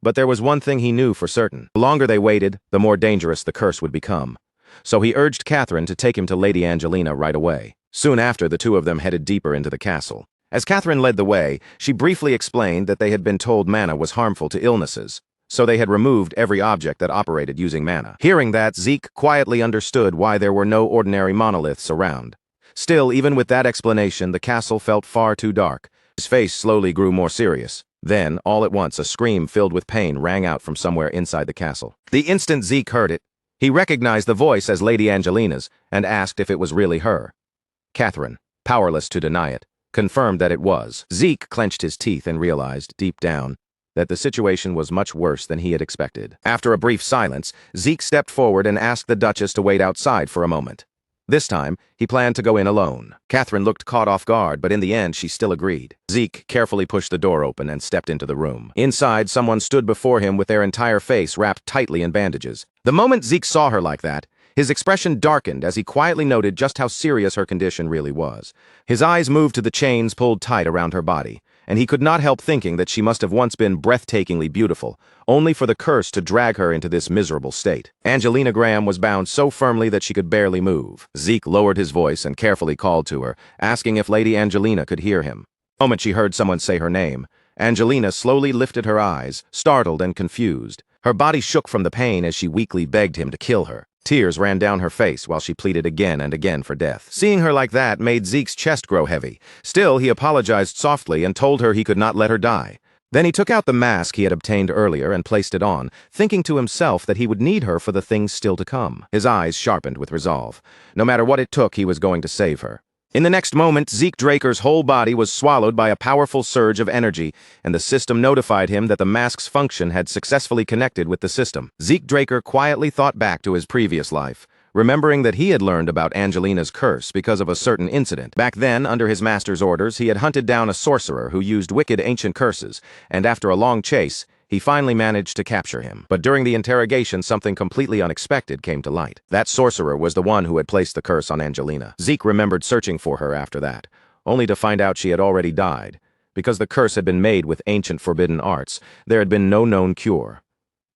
but there was one thing he knew for certain. The longer they waited, the more dangerous the curse would become. So he urged Catherine to take him to Lady Angelina right away. Soon after, the two of them headed deeper into the castle. As Catherine led the way, she briefly explained that they had been told mana was harmful to illnesses, so they had removed every object that operated using mana. Hearing that, Zeke quietly understood why there were no ordinary monoliths around. Still, even with that explanation, the castle felt far too dark. His face slowly grew more serious. Then, all at once, a scream filled with pain rang out from somewhere inside the castle. The instant Zeke heard it, he recognized the voice as Lady Angelina's and asked if it was really her. Catherine, powerless to deny it, confirmed that it was. Zeke clenched his teeth and realized, deep down, that the situation was much worse than he had expected. After a brief silence, Zeke stepped forward and asked the Duchess to wait outside for a moment. This time, he planned to go in alone. Catherine looked caught off guard, but in the end, she still agreed. Zeke carefully pushed the door open and stepped into the room. Inside, someone stood before him with their entire face wrapped tightly in bandages. The moment Zeke saw her like that, his expression darkened as he quietly noted just how serious her condition really was. His eyes moved to the chains pulled tight around her body, and he could not help thinking that she must have once been breathtakingly beautiful, only for the curse to drag her into this miserable state. Angelina Graham was bound so firmly that she could barely move. Zeke lowered his voice and carefully called to her, asking if Lady Angelina could hear him. The moment she heard someone say her name, Angelina slowly lifted her eyes, startled and confused. Her body shook from the pain as she weakly begged him to kill her. Tears ran down her face while she pleaded again and again for death. Seeing her like that made Zeke's chest grow heavy. Still, he apologized softly and told her he could not let her die. Then he took out the mask he had obtained earlier and placed it on, thinking to himself that he would need her for the things still to come. His eyes sharpened with resolve. No matter what it took, he was going to save her. In the next moment, Zeke Draker's whole body was swallowed by a powerful surge of energy, and the system notified him that the mask's function had successfully connected with the system. Zeke Draker quietly thought back to his previous life, remembering that he had learned about Angelina's curse because of a certain incident. Back then, under his master's orders, he had hunted down a sorcerer who used wicked ancient curses, and after a long chase, he finally managed to capture him. But during the interrogation, something completely unexpected came to light. That sorcerer was the one who had placed the curse on Angelina. Zeke remembered searching for her after that, only to find out she had already died. Because the curse had been made with ancient forbidden arts, there had been no known cure.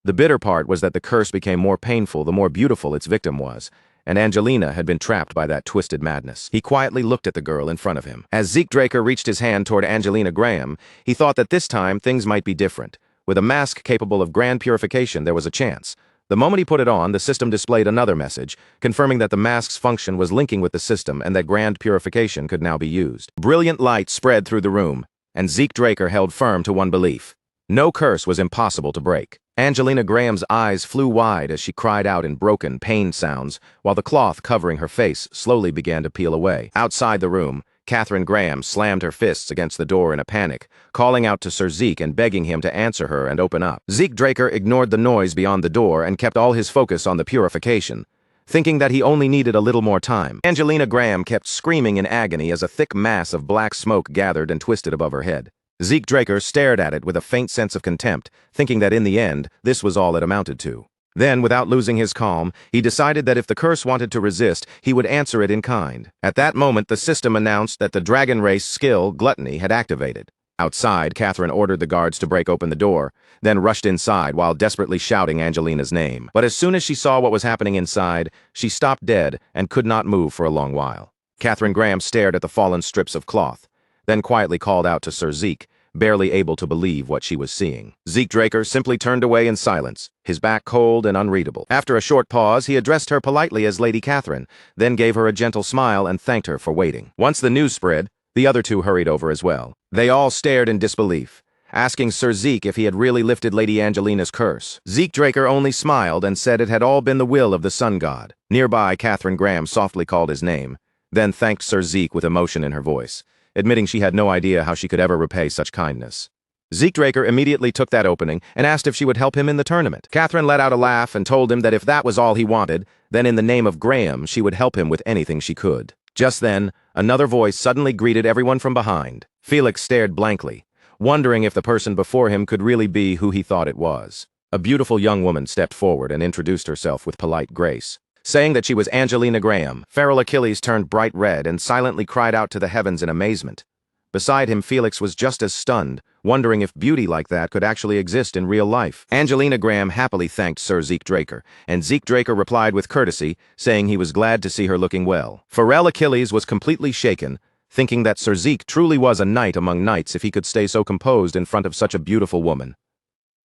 The bitter part was that the curse became more painful the more beautiful its victim was, and Angelina had been trapped by that twisted madness. He quietly looked at the girl in front of him. As Zeke Draker reached his hand toward Angelina Graham, he thought that this time things might be different. With a mask capable of grand purification, there was a chance. The moment he put it on, the system displayed another message, confirming that the mask's function was linking with the system and that grand purification could now be used. Brilliant light spread through the room, and Zeke Draker held firm to one belief. No curse was impossible to break. Angelina Graham's eyes flew wide as she cried out in broken, pain sounds, while the cloth covering her face slowly began to peel away. Outside the room, Catherine Graham slammed her fists against the door in a panic, calling out to Sir Zeke and begging him to answer her and open up. Zeke Draker ignored the noise beyond the door and kept all his focus on the purification, thinking that he only needed a little more time. Angelina Graham kept screaming in agony as a thick mass of black smoke gathered and twisted above her head. Zeke Draker stared at it with a faint sense of contempt, thinking that in the end, this was all it amounted to. Then, without losing his calm, he decided that if the curse wanted to resist, he would answer it in kind. At that moment, the system announced that the dragon race skill, Gluttony, had activated. Outside, Catherine ordered the guards to break open the door, then rushed inside while desperately shouting Angelina's name. But as soon as she saw what was happening inside, she stopped dead and could not move for a long while. Catherine Graham stared at the fallen strips of cloth, then quietly called out to Sir Zeke, barely able to believe what she was seeing. Zeke Draker simply turned away in silence, his back cold and unreadable. After a short pause, he addressed her politely as Lady Catherine, then gave her a gentle smile and thanked her for waiting. Once the news spread, the other two hurried over as well. They all stared in disbelief, asking Sir Zeke if he had really lifted Lady Angelina's curse. Zeke Draker only smiled and said it had all been the will of the sun god. Nearby, Catherine Graham softly called his name, then thanked Sir Zeke with emotion in her voice, admitting she had no idea how she could ever repay such kindness. Zeke Draker immediately took that opening and asked if she would help him in the tournament. Catherine let out a laugh and told him that if that was all he wanted, then in the name of Graham, she would help him with anything she could. Just then, another voice suddenly greeted everyone from behind. Felix stared blankly, wondering if the person before him could really be who he thought it was. A beautiful young woman stepped forward and introduced herself with polite grace. Saying that she was Angelina Graham, Feral Achilles turned bright red and silently cried out to the heavens in amazement. Beside him, Felix was just as stunned, wondering if beauty like that could actually exist in real life. Angelina Graham happily thanked Sir Zeke Draker, and Zeke Draker replied with courtesy, saying he was glad to see her looking well. Feral Achilles was completely shaken, thinking that Sir Zeke truly was a knight among knights if he could stay so composed in front of such a beautiful woman.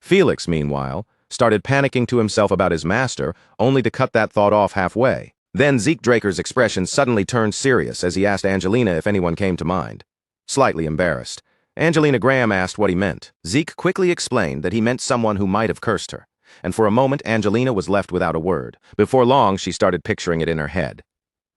Felix, meanwhile, started panicking to himself about his master, only to cut that thought off halfway. Then Zeke Draker's expression suddenly turned serious as he asked Angelina if anyone came to mind. Slightly embarrassed, Angelina Graham asked what he meant. Zeke quickly explained that he meant someone who might have cursed her, and for a moment Angelina was left without a word. Before long, she started picturing it in her head.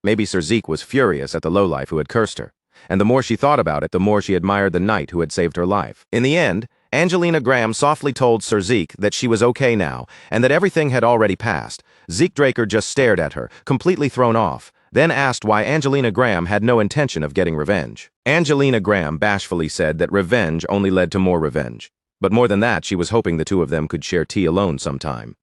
Maybe Sir Zeke was furious at the lowlife who had cursed her, and the more she thought about it, the more she admired the knight who had saved her life. In the end, Angelina Graham softly told Sir Zeke that she was okay now, and that everything had already passed. Zeke Draker just stared at her, completely thrown off, then asked why Angelina Graham had no intention of getting revenge. Angelina Graham bashfully said that revenge only led to more revenge. But more than that, she was hoping the two of them could share tea alone sometime.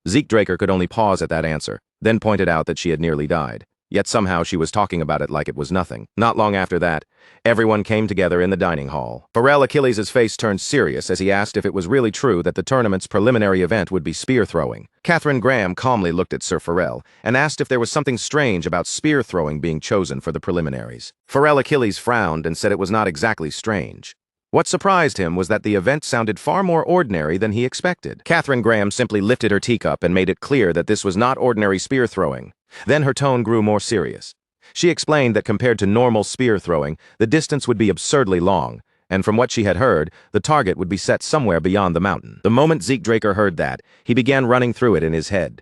Zeke Draker could only pause at that answer, then pointed out that she had nearly died. Yet somehow she was talking about it like it was nothing. Not long after that, everyone came together in the dining hall. Feral Achilles' face turned serious as he asked if it was really true that the tournament's preliminary event would be spear throwing. Catherine Graham calmly looked at Sir Feral and asked if there was something strange about spear throwing being chosen for the preliminaries. Feral Achilles frowned and said it was not exactly strange. What surprised him was that the event sounded far more ordinary than he expected. Catherine Graham simply lifted her teacup and made it clear that this was not ordinary spear throwing. Then her tone grew more serious. She explained that compared to normal spear throwing, the distance would be absurdly long, and from what she had heard, the target would be set somewhere beyond the mountain. The moment Zeke Draker heard that, he began running through it in his head.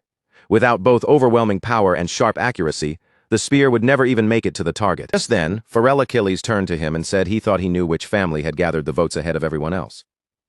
Without both overwhelming power and sharp accuracy, the spear would never even make it to the target. Just then, Feral Achilles turned to him and said he thought he knew which family had gathered the votes ahead of everyone else.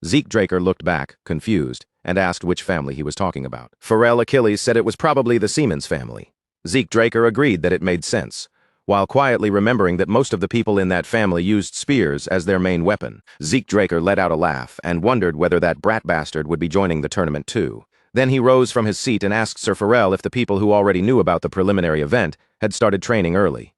Zeke Draker looked back, confused, and asked which family he was talking about. Feral Achilles said it was probably the Siemens family. Zeke Draker agreed that it made sense, while quietly remembering that most of the people in that family used spears as their main weapon. Zeke Draker let out a laugh and wondered whether that brat bastard would be joining the tournament too. Then he rose from his seat and asked Sir Feral if the people who already knew about the preliminary event had started training early.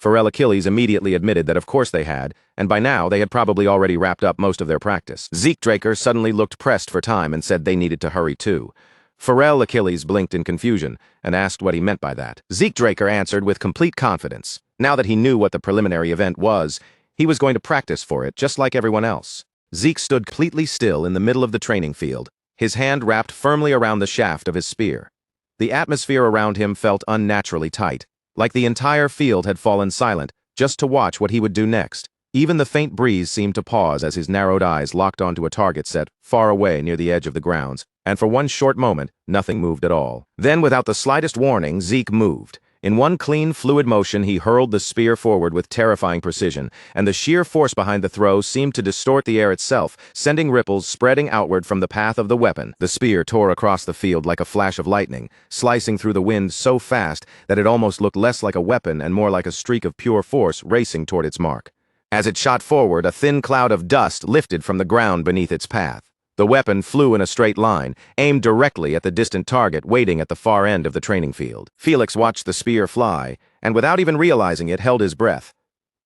Pharrell Achilles immediately admitted that of course they had, and by now they had probably already wrapped up most of their practice. Zeke Draker suddenly looked pressed for time and said they needed to hurry too. Pharrell Achilles blinked in confusion and asked what he meant by that. Zeke Draker answered with complete confidence. Now that he knew what the preliminary event was, he was going to practice for it just like everyone else. Zeke stood completely still in the middle of the training field, his hand wrapped firmly around the shaft of his spear. The atmosphere around him felt unnaturally tight, like the entire field had fallen silent, just to watch what he would do next. Even the faint breeze seemed to pause as his narrowed eyes locked onto a target set far away near the edge of the grounds, and for one short moment, nothing moved at all. Then, without the slightest warning, Zeke moved. In one clean, fluid motion, he hurled the spear forward with terrifying precision, and the sheer force behind the throw seemed to distort the air itself, sending ripples spreading outward from the path of the weapon. The spear tore across the field like a flash of lightning, slicing through the wind so fast that it almost looked less like a weapon and more like a streak of pure force racing toward its mark. As it shot forward, a thin cloud of dust lifted from the ground beneath its path. The weapon flew in a straight line, aimed directly at the distant target waiting at the far end of the training field. Felix watched the spear fly, and without even realizing it, held his breath.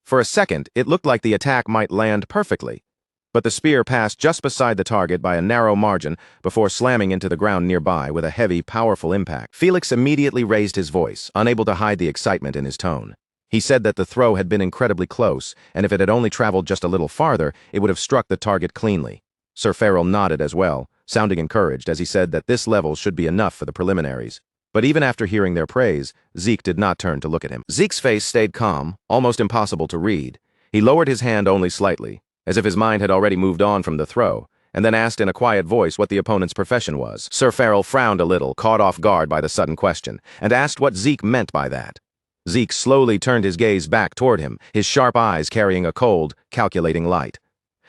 For a second, it looked like the attack might land perfectly, but the spear passed just beside the target by a narrow margin before slamming into the ground nearby with a heavy, powerful impact. Felix immediately raised his voice, unable to hide the excitement in his tone. He said that the throw had been incredibly close, and if it had only traveled just a little farther, it would have struck the target cleanly. Sir Farrell nodded as well, sounding encouraged as he said that this level should be enough for the preliminaries. But even after hearing their praise, Zeke did not turn to look at him. Zeke's face stayed calm, almost impossible to read. He lowered his hand only slightly, as if his mind had already moved on from the throw, and then asked in a quiet voice what the opponent's profession was. Sir Farrell frowned a little, caught off guard by the sudden question, and asked what Zeke meant by that. Zeke slowly turned his gaze back toward him, his sharp eyes carrying a cold, calculating light.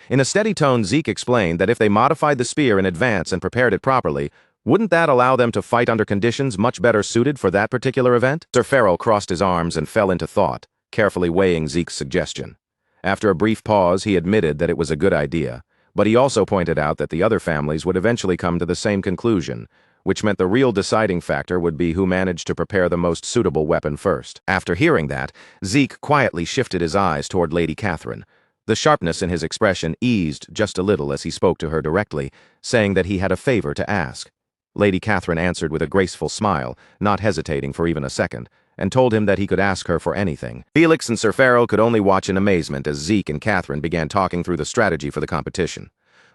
In a steady tone, Zeke explained that if they modified the spear in advance and prepared it properly, wouldn't that allow them to fight under conditions much better suited for that particular event? Sir Farrell crossed his arms and fell into thought, carefully weighing Zeke's suggestion. After a brief pause, he admitted that it was a good idea, but he also pointed out that the other families would eventually come to the same conclusion, which meant the real deciding factor would be who managed to prepare the most suitable weapon first. After hearing that, Zeke quietly shifted his eyes toward Lady Catherine. The sharpness in his expression eased just a little as he spoke to her directly, saying that he had a favor to ask. Lady Catherine answered with a graceful smile, not hesitating for even a second, and told him that he could ask her for anything. Felix and Sir Farrell could only watch in amazement as Zeke and Catherine began talking through the strategy for the competition.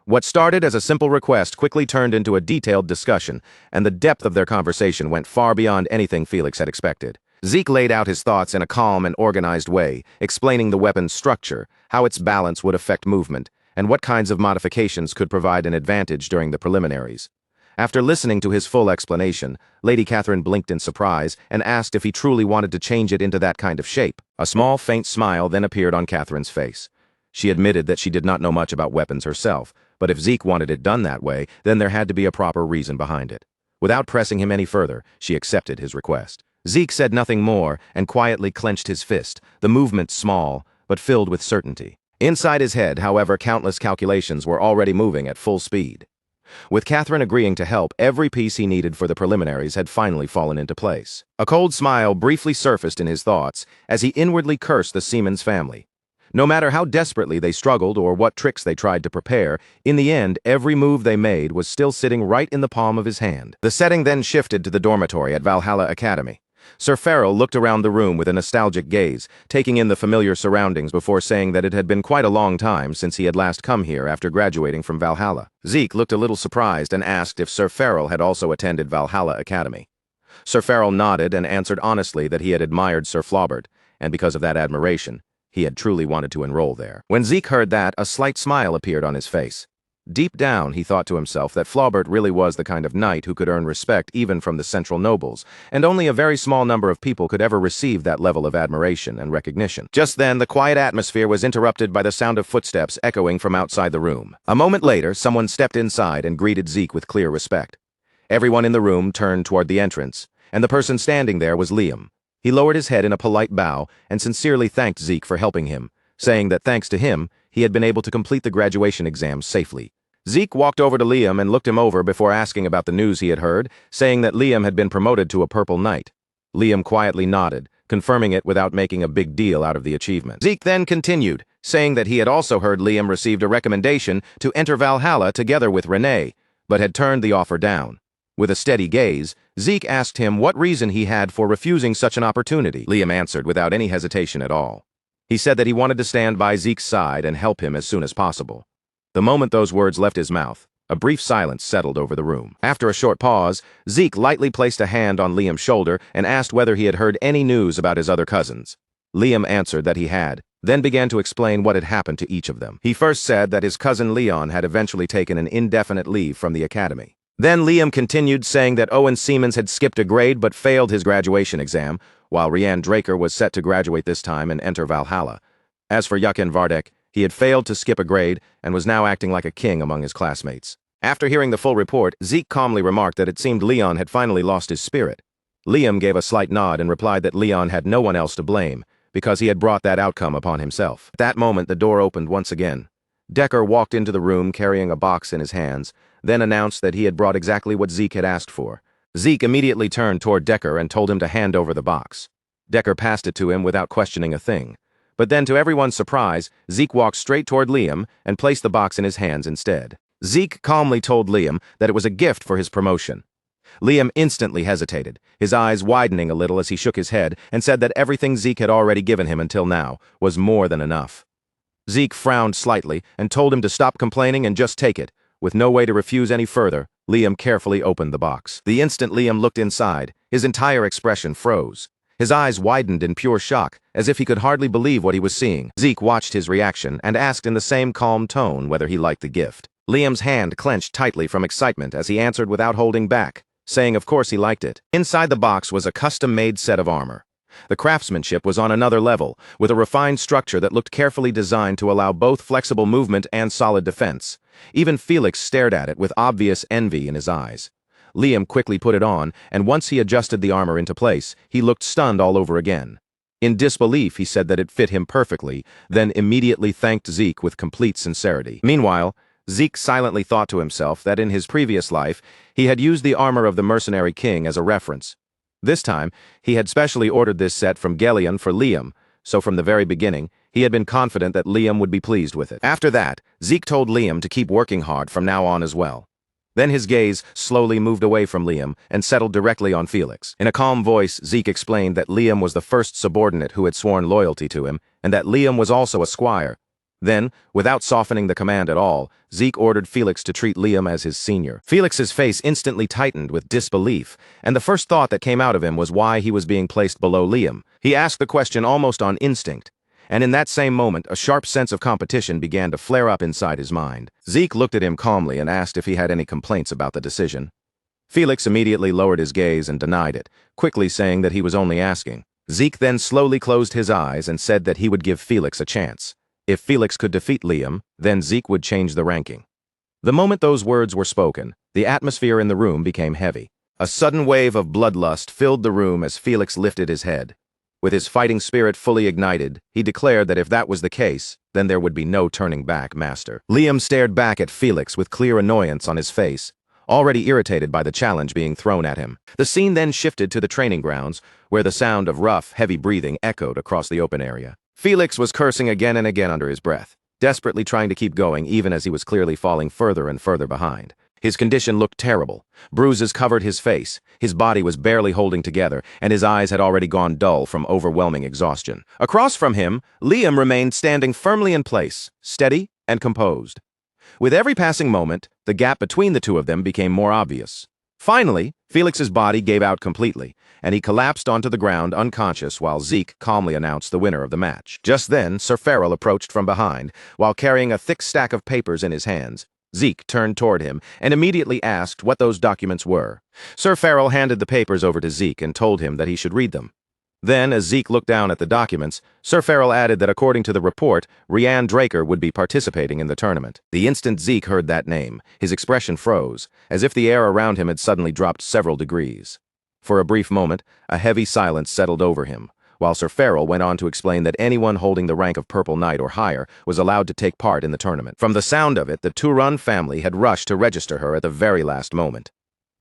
What started as a simple request quickly turned into a detailed discussion, and the depth of their conversation went far beyond anything Felix had expected. Zeke laid out his thoughts in a calm and organized way, explaining the weapon's structure, how its balance would affect movement, and what kinds of modifications could provide an advantage during the preliminaries. After listening to his full explanation, Lady Catherine blinked in surprise and asked if he truly wanted to change it into that kind of shape. A small, faint smile then appeared on Catherine's face. She admitted that she did not know much about weapons herself, but if Zeke wanted it done that way, then there had to be a proper reason behind it. Without pressing him any further, she accepted his request. Zeke said nothing more and quietly clenched his fist, the movement small, but filled with certainty. Inside his head, however, countless calculations were already moving at full speed. With Catherine agreeing to help, every piece he needed for the preliminaries had finally fallen into place. A cold smile briefly surfaced in his thoughts as he inwardly cursed the Seaman's family. No matter how desperately they struggled or what tricks they tried to prepare, in the end, every move they made was still sitting right in the palm of his hand. The setting then shifted to the dormitory at Valhalla Academy. Sir Farrell looked around the room with a nostalgic gaze, taking in the familiar surroundings before saying that it had been quite a long time since he had last come here after graduating from Valhalla. Zeke looked a little surprised and asked if Sir Farrell had also attended Valhalla Academy. Sir Farrell nodded and answered honestly that he had admired Sir Flaubert, and because of that admiration, he had truly wanted to enroll there. When Zeke heard that, a slight smile appeared on his face. Deep down, he thought to himself that Flaubert really was the kind of knight who could earn respect even from the central nobles, and only a very small number of people could ever receive that level of admiration and recognition. Just then, the quiet atmosphere was interrupted by the sound of footsteps echoing from outside the room. A moment later, someone stepped inside and greeted Zeke with clear respect. Everyone in the room turned toward the entrance, and the person standing there was Liam. He lowered his head in a polite bow and sincerely thanked Zeke for helping him, saying that thanks to him, he had been able to complete the graduation exams safely. Zeke walked over to Liam and looked him over before asking about the news he had heard, saying that Liam had been promoted to a Purple Knight. Liam quietly nodded, confirming it without making a big deal out of the achievement. Zeke then continued, saying that he had also heard Liam received a recommendation to enter Valhalla together with Renee, but had turned the offer down. With a steady gaze, Zeke asked him what reason he had for refusing such an opportunity. Liam answered without any hesitation at all. He said that he wanted to stand by Zeke's side and help him as soon as possible. The moment those words left his mouth, a brief silence settled over the room. After a short pause, Zeke lightly placed a hand on Liam's shoulder and asked whether he had heard any news about his other cousins. Liam answered that he had, then began to explain what had happened to each of them. He first said that his cousin Leon had eventually taken an indefinite leave from the academy. Then Liam continued, saying that Owen Siemens had skipped a grade but failed his graduation exam, while Rianne Draker was set to graduate this time and enter Valhalla. As for Yakin Vardek, he had failed to skip a grade and was now acting like a king among his classmates. After hearing the full report, Zeke calmly remarked that it seemed Leon had finally lost his spirit. Liam gave a slight nod and replied that Leon had no one else to blame, because he had brought that outcome upon himself. At that moment, the door opened once again. Decker walked into the room carrying a box in his hands, then announced that he had brought exactly what Zeke had asked for. Zeke immediately turned toward Decker and told him to hand over the box. Decker passed it to him without questioning a thing. But then, to everyone's surprise, Zeke walked straight toward Liam and placed the box in his hands instead. Zeke calmly told Liam that it was a gift for his promotion. Liam instantly hesitated, his eyes widening a little as he shook his head and said that everything Zeke had already given him until now was more than enough. Zeke frowned slightly and told him to stop complaining and just take it. With no way to refuse any further, Liam carefully opened the box. The instant Liam looked inside, his entire expression froze. His eyes widened in pure shock, as if he could hardly believe what he was seeing. Zeke watched his reaction and asked in the same calm tone whether he liked the gift. Liam's hand clenched tightly from excitement as he answered without holding back, saying of course he liked it. Inside the box was a custom-made set of armor. The craftsmanship was on another level, with a refined structure that looked carefully designed to allow both flexible movement and solid defense. Even Felix stared at it with obvious envy in his eyes. Liam quickly put it on, and once he adjusted the armor into place, he looked stunned all over again. In disbelief, he said that it fit him perfectly, then immediately thanked Zeke with complete sincerity. Meanwhile, Zeke silently thought to himself that in his previous life, he had used the armor of the mercenary king as a reference. This time, he had specially ordered this set from Gelion for Liam, so from the very beginning, he had been confident that Liam would be pleased with it. After that, Zeke told Liam to keep working hard from now on as well. Then his gaze slowly moved away from Liam and settled directly on Felix. In a calm voice, Zeke explained that Liam was the first subordinate who had sworn loyalty to him, and that Liam was also a squire. Then, without softening the command at all, Zeke ordered Felix to treat Liam as his senior. Felix's face instantly tightened with disbelief, and the first thought that came out of him was why he was being placed below Liam. He asked the question almost on instinct, and in that same moment, a sharp sense of competition began to flare up inside his mind. Zeke looked at him calmly and asked if he had any complaints about the decision. Felix immediately lowered his gaze and denied it, quickly saying that he was only asking. Zeke then slowly closed his eyes and said that he would give Felix a chance. If Felix could defeat Liam, then Zeke would change the ranking. The moment those words were spoken, the atmosphere in the room became heavy. A sudden wave of bloodlust filled the room as Felix lifted his head. With his fighting spirit fully ignited, he declared that if that was the case, then there would be no turning back, master. Liam stared back at Felix with clear annoyance on his face, already irritated by the challenge being thrown at him. The scene then shifted to the training grounds, where the sound of rough, heavy breathing echoed across the open area. Felix was cursing again and again under his breath, desperately trying to keep going even as he was clearly falling further and further behind. His condition looked terrible. Bruises covered his face, his body was barely holding together, and his eyes had already gone dull from overwhelming exhaustion. Across from him, Liam remained standing firmly in place, steady and composed. With every passing moment, the gap between the two of them became more obvious. Finally, Felix's body gave out completely, and he collapsed onto the ground unconscious while Zeke calmly announced the winner of the match. Just then, Sir Farrell approached from behind, while carrying a thick stack of papers in his hands. Zeke turned toward him and immediately asked what those documents were. Sir Farrell handed the papers over to Zeke and told him that he should read them. Then, as Zeke looked down at the documents, Sir Farrell added that according to the report, Rianne Draker would be participating in the tournament. The instant Zeke heard that name, his expression froze, as if the air around him had suddenly dropped several degrees. For a brief moment, a heavy silence settled over him, while Sir Farrell went on to explain that anyone holding the rank of Purple Knight or higher was allowed to take part in the tournament. From the sound of it, the Turan family had rushed to register her at the very last moment.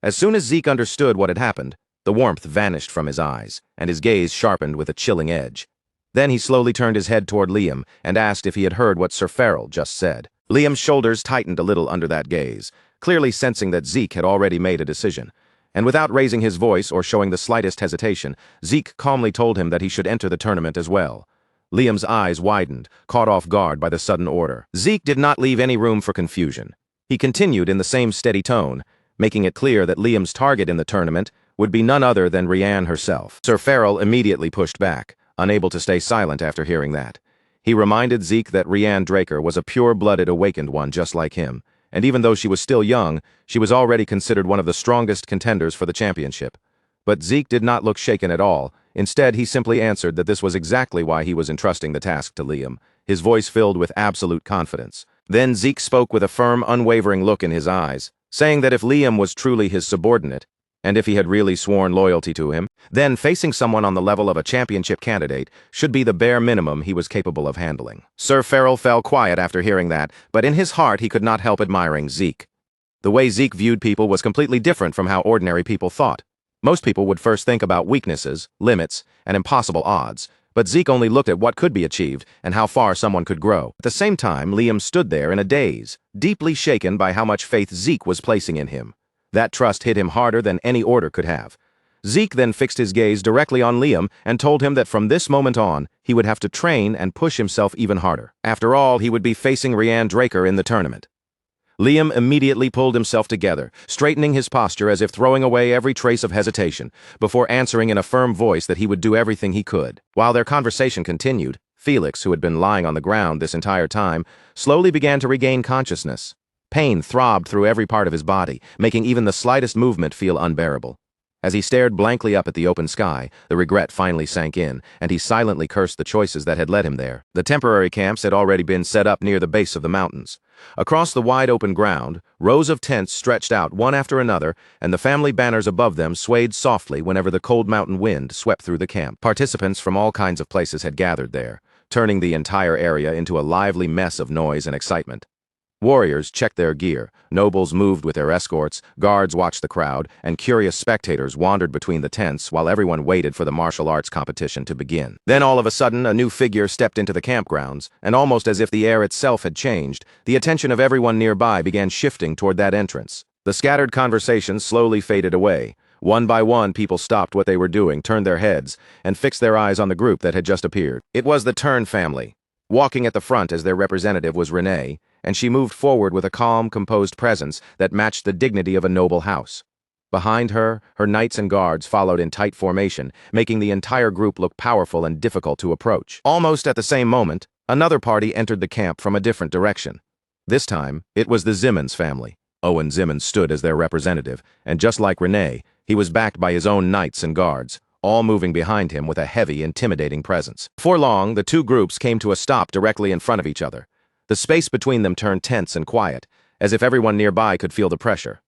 As soon as Zeke understood what had happened, The warmth vanished from his eyes, and his gaze sharpened with a chilling edge. Then he slowly turned his head toward Liam and asked if he had heard what Sir Farrell just said. Liam's shoulders tightened a little under that gaze, clearly sensing that Zeke had already made a decision. And without raising his voice or showing the slightest hesitation, Zeke calmly told him that he should enter the tournament as well. Liam's eyes widened, caught off guard by the sudden order. Zeke did not leave any room for confusion. He continued in the same steady tone, making it clear that Liam's target in the tournament would be none other than Rianne herself. Sir Farrell immediately pushed back, unable to stay silent after hearing that. He reminded Zeke that Rianne Draker was a pure-blooded awakened one just like him, and even though she was still young, she was already considered one of the strongest contenders for the championship. But Zeke did not look shaken at all. Instead, he simply answered that this was exactly why he was entrusting the task to Liam, his voice filled with absolute confidence. Then Zeke spoke with a firm, unwavering look in his eyes, saying that if Liam was truly his subordinate, and if he had really sworn loyalty to him, then facing someone on the level of a championship candidate should be the bare minimum he was capable of handling. Sir Farrell fell quiet after hearing that, but in his heart he could not help admiring Zeke. The way Zeke viewed people was completely different from how ordinary people thought. Most people would first think about weaknesses, limits, and impossible odds, but Zeke only looked at what could be achieved and how far someone could grow. At the same time, Liam stood there in a daze, deeply shaken by how much faith Zeke was placing in him. That trust hit him harder than any order could have. Zeke then fixed his gaze directly on Liam and told him that from this moment on, he would have to train and push himself even harder. After all, he would be facing Rianne Draker in the tournament. Liam immediately pulled himself together, straightening his posture as if throwing away every trace of hesitation, before answering in a firm voice that he would do everything he could. While their conversation continued, Felix, who had been lying on the ground this entire time, slowly began to regain consciousness. Pain throbbed through every part of his body, making even the slightest movement feel unbearable. As he stared blankly up at the open sky, the regret finally sank in, and he silently cursed the choices that had led him there. The temporary camps had already been set up near the base of the mountains. Across the wide open ground, rows of tents stretched out one after another, and the family banners above them swayed softly whenever the cold mountain wind swept through the camp. Participants from all kinds of places had gathered there, turning the entire area into a lively mess of noise and excitement. Warriors checked their gear, nobles moved with their escorts, guards watched the crowd, and curious spectators wandered between the tents while everyone waited for the martial arts competition to begin. Then all of a sudden, a new figure stepped into the campgrounds, and almost as if the air itself had changed, the attention of everyone nearby began shifting toward that entrance. The scattered conversations slowly faded away. One by one, people stopped what they were doing, turned their heads, and fixed their eyes on the group that had just appeared. It was the Turn family. Walking at the front as their representative was Renee, and she moved forward with a calm, composed presence that matched the dignity of a noble house. Behind her, her knights and guards followed in tight formation, making the entire group look powerful and difficult to approach. Almost at the same moment, another party entered the camp from a different direction. This time, it was the Zimmons family. Owen Zimmons stood as their representative, and just like Renee, he was backed by his own knights and guards, all moving behind him with a heavy, intimidating presence. Before long, the two groups came to a stop directly in front of each other. The space between them turned tense and quiet, as if everyone nearby could feel the pressure.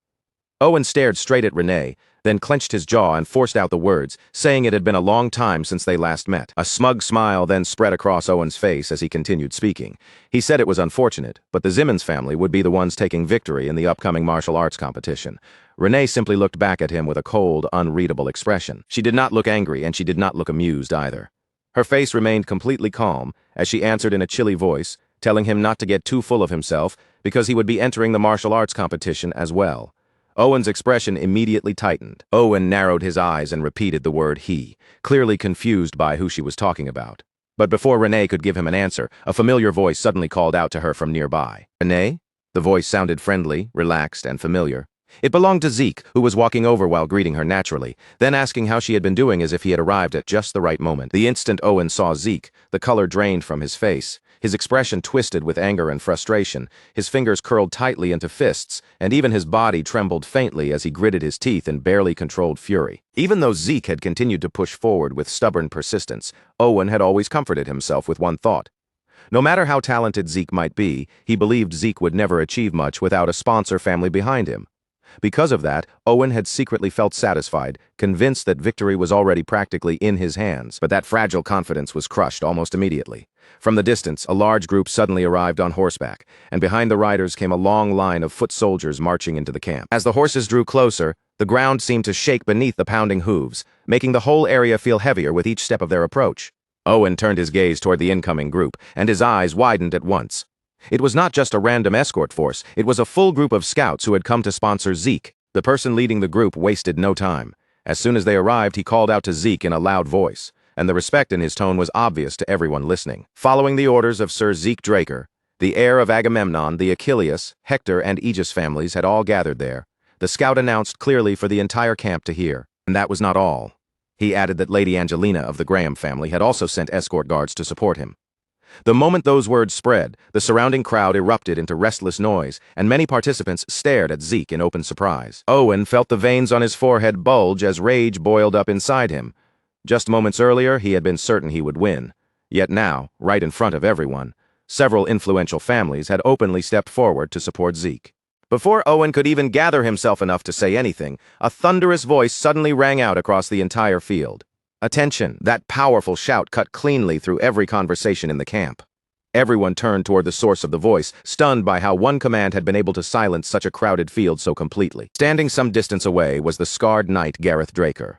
Owen stared straight at Renee, then clenched his jaw and forced out the words, saying it had been a long time since they last met. A smug smile then spread across Owen's face as he continued speaking. He said it was unfortunate, but the Zimmons family would be the ones taking victory in the upcoming martial arts competition. Renee simply looked back at him with a cold, unreadable expression. She did not look angry, and she did not look amused either. Her face remained completely calm as she answered in a chilly voice, telling him not to get too full of himself because he would be entering the martial arts competition as well. Owen's expression immediately tightened. Owen narrowed his eyes and repeated the word he, clearly confused by who she was talking about. But before Renee could give him an answer, a familiar voice suddenly called out to her from nearby. Renee? The voice sounded friendly, relaxed, and familiar. It belonged to Zeke, who was walking over while greeting her naturally, then asking how she had been doing as if he had arrived at just the right moment. The instant Owen saw Zeke, the color drained from his face. His expression twisted with anger and frustration, his fingers curled tightly into fists, and even his body trembled faintly as he gritted his teeth in barely controlled fury. Even though Zeke had continued to push forward with stubborn persistence, Owen had always comforted himself with one thought. No matter how talented Zeke might be, he believed Zeke would never achieve much without a sponsor family behind him. Because of that, Owen had secretly felt satisfied, convinced that victory was already practically in his hands, but that fragile confidence was crushed almost immediately. From the distance, a large group suddenly arrived on horseback, and behind the riders came a long line of foot soldiers marching into the camp. As the horses drew closer, The ground seemed to shake beneath the pounding hooves, making the whole area feel heavier with each step of their approach. Owen turned his gaze toward the incoming group, and his eyes widened at once. It was not just a random escort force, it was a full group of scouts who had come to sponsor Zeke. The person leading the group wasted no time. As soon as they arrived, he called out to Zeke in a loud voice, and the respect in his tone was obvious to everyone listening. Following the orders of Sir Zeke Draker, the heir of Agamemnon, the Achilles, Hector, and Aegis families had all gathered there. The scout announced clearly for the entire camp to hear. And that was not all. He added that Lady Angelina of the Graham family had also sent escort guards to support him. The moment those words spread, the surrounding crowd erupted into restless noise, and many participants stared at Zeke in open surprise. Owen felt the veins on his forehead bulge as rage boiled up inside him. Just moments earlier, he had been certain he would win. Yet now, right in front of everyone, several influential families had openly stepped forward to support Zeke. Before Owen could even gather himself enough to say anything, a thunderous voice suddenly rang out across the entire field. "Attention!" That powerful shout cut cleanly through every conversation in the camp. Everyone turned toward the source of the voice, stunned by how one command had been able to silence such a crowded field so completely. Standing some distance away was the scarred knight Gareth Draker.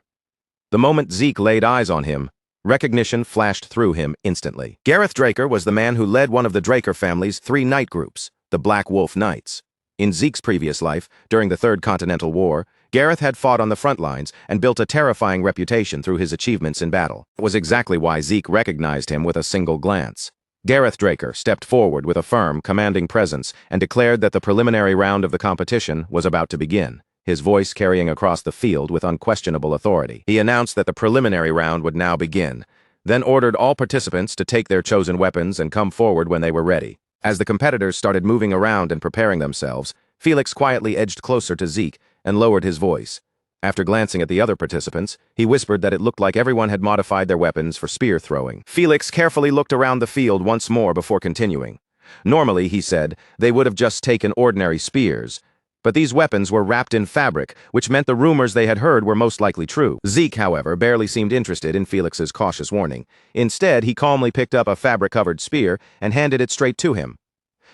The moment Zeke laid eyes on him, recognition flashed through him instantly. Gareth Draker was the man who led one of the Draker family's 3 knight groups, the Black Wolf Knights. In Zeke's previous life, during the Third Continental War, Gareth had fought on the front lines and built a terrifying reputation through his achievements in battle. It was exactly why Zeke recognized him with a single glance. Gareth Draker stepped forward with a firm, commanding presence and declared that the preliminary round of the competition was about to begin, his voice carrying across the field with unquestionable authority. He announced that the preliminary round would now begin, then ordered all participants to take their chosen weapons and come forward when they were ready. As the competitors started moving around and preparing themselves, Felix quietly edged closer to Zeke and lowered his voice. After glancing at the other participants, he whispered that it looked like everyone had modified their weapons for spear throwing. Felix carefully looked around the field once more before continuing. Normally, he said, they would have just taken ordinary spears, but these weapons were wrapped in fabric, which meant the rumors they had heard were most likely true. Zeke, however, barely seemed interested in Felix's cautious warning. Instead, he calmly picked up a fabric-covered spear and handed it straight to him.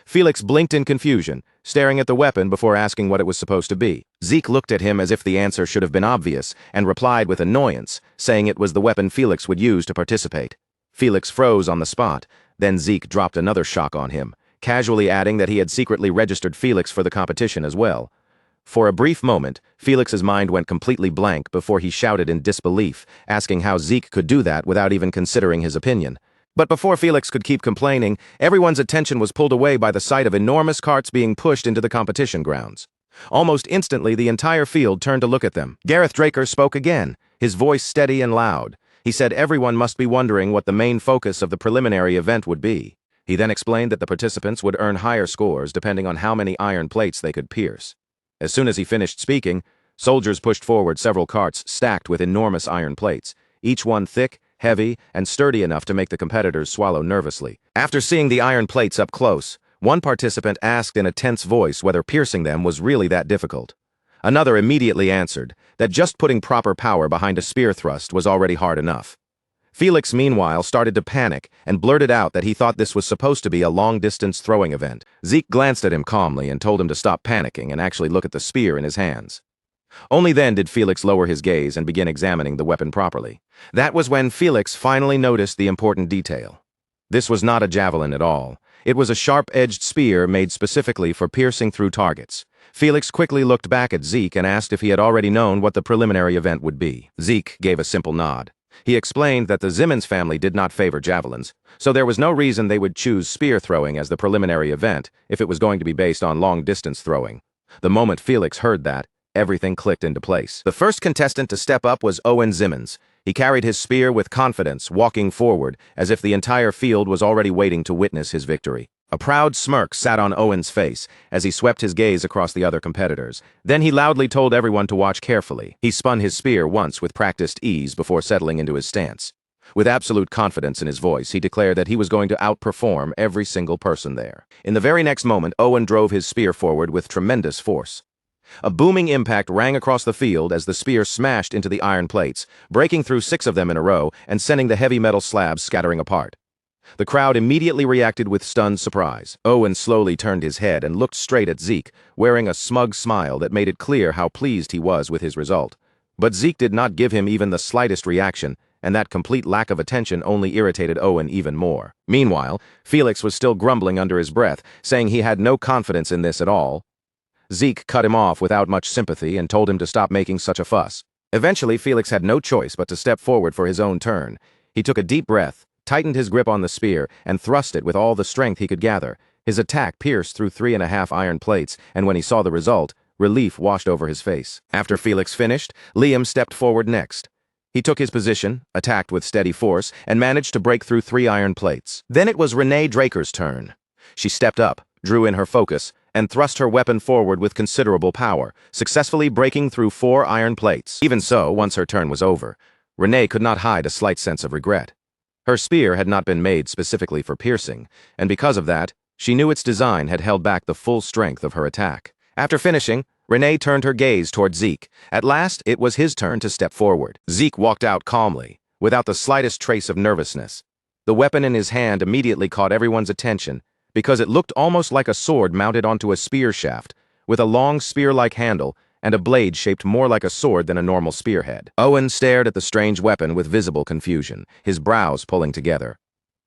Felix blinked in confusion, staring at the weapon before asking what it was supposed to be. Zeke looked at him as if the answer should have been obvious, and replied with annoyance, saying it was the weapon Felix would use to participate. Felix froze on the spot, then Zeke dropped another shock on him, casually adding that he had secretly registered Felix for the competition as well. For a brief moment, Felix's mind went completely blank before he shouted in disbelief, asking how Zeke could do that without even considering his opinion. But before Felix could keep complaining, everyone's attention was pulled away by the sight of enormous carts being pushed into the competition grounds. Almost instantly, the entire field turned to look at them. Gareth Draker spoke again, his voice steady and loud. He said everyone must be wondering what the main focus of the preliminary event would be. He then explained that the participants would earn higher scores depending on how many iron plates they could pierce. As soon as he finished speaking, soldiers pushed forward several carts stacked with enormous iron plates, each one thick, heavy, and sturdy enough to make the competitors swallow nervously. After seeing the iron plates up close, one participant asked in a tense voice whether piercing them was really that difficult. Another immediately answered that just putting proper power behind a spear thrust was already hard enough. Felix, meanwhile, started to panic and blurted out that he thought this was supposed to be a long-distance throwing event. Zeke glanced at him calmly and told him to stop panicking and actually look at the spear in his hands. Only then did Felix lower his gaze and begin examining the weapon properly. That was when Felix finally noticed the important detail. This was not a javelin at all. It was a sharp-edged spear made specifically for piercing through targets. Felix quickly looked back at Zeke and asked if he had already known what the preliminary event would be. Zeke gave a simple nod. He explained that the Zimmons family did not favor javelins, so there was no reason they would choose spear throwing as the preliminary event if it was going to be based on long-distance throwing. The moment Felix heard that, everything clicked into place. The first contestant to step up was Owen Zimmons. He carried his spear with confidence, walking forward, as if the entire field was already waiting to witness his victory. A proud smirk sat on Owen's face as he swept his gaze across the other competitors. Then he loudly told everyone to watch carefully. He spun his spear once with practiced ease before settling into his stance. With absolute confidence in his voice, he declared that he was going to outperform every single person there. In the very next moment, Owen drove his spear forward with tremendous force. A booming impact rang across the field as the spear smashed into the iron plates, breaking through 6 of them in a row and sending the heavy metal slabs scattering apart. The crowd immediately reacted with stunned surprise. Owen slowly turned his head and looked straight at Zeke, wearing a smug smile that made it clear how pleased he was with his result. But Zeke did not give him even the slightest reaction, and that complete lack of attention only irritated Owen even more. Meanwhile, Felix was still grumbling under his breath, saying he had no confidence in this at all. Zeke cut him off without much sympathy and told him to stop making such a fuss. Eventually, Felix had no choice but to step forward for his own turn. He took a deep breath, tightened his grip on the spear, and thrust it with all the strength he could gather. His attack pierced through 3.5 iron plates, and when he saw the result, relief washed over his face. After Felix finished, Liam stepped forward next. He took his position, attacked with steady force, and managed to break through 3 iron plates. Then it was Renee Draker's turn. She stepped up, drew in her focus, and thrust her weapon forward with considerable power, successfully breaking through 4 iron plates. Even so, once her turn was over, Renee could not hide a slight sense of regret. Her spear had not been made specifically for piercing, and because of that, she knew its design had held back the full strength of her attack. After finishing, Renee turned her gaze toward Zeke. At last, it was his turn to step forward. Zeke walked out calmly, without the slightest trace of nervousness. The weapon in his hand immediately caught everyone's attention, because it looked almost like a sword mounted onto a spear shaft, with a long spear-like handle and a blade shaped more like a sword than a normal spearhead. Owen stared at the strange weapon with visible confusion, his brows pulling together.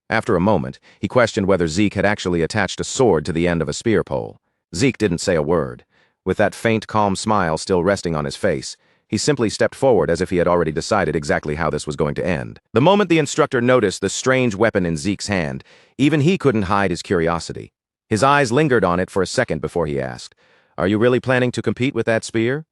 After a moment, he questioned whether Zeke had actually attached a sword to the end of a spear pole. Zeke didn't say a word. With that faint, calm smile still resting on his face, he simply stepped forward as if he had already decided exactly how this was going to end. The moment the instructor noticed the strange weapon in Zeke's hand, even he couldn't hide his curiosity. His eyes lingered on it for a second before he asked, "Are you really planning to compete with that spear?"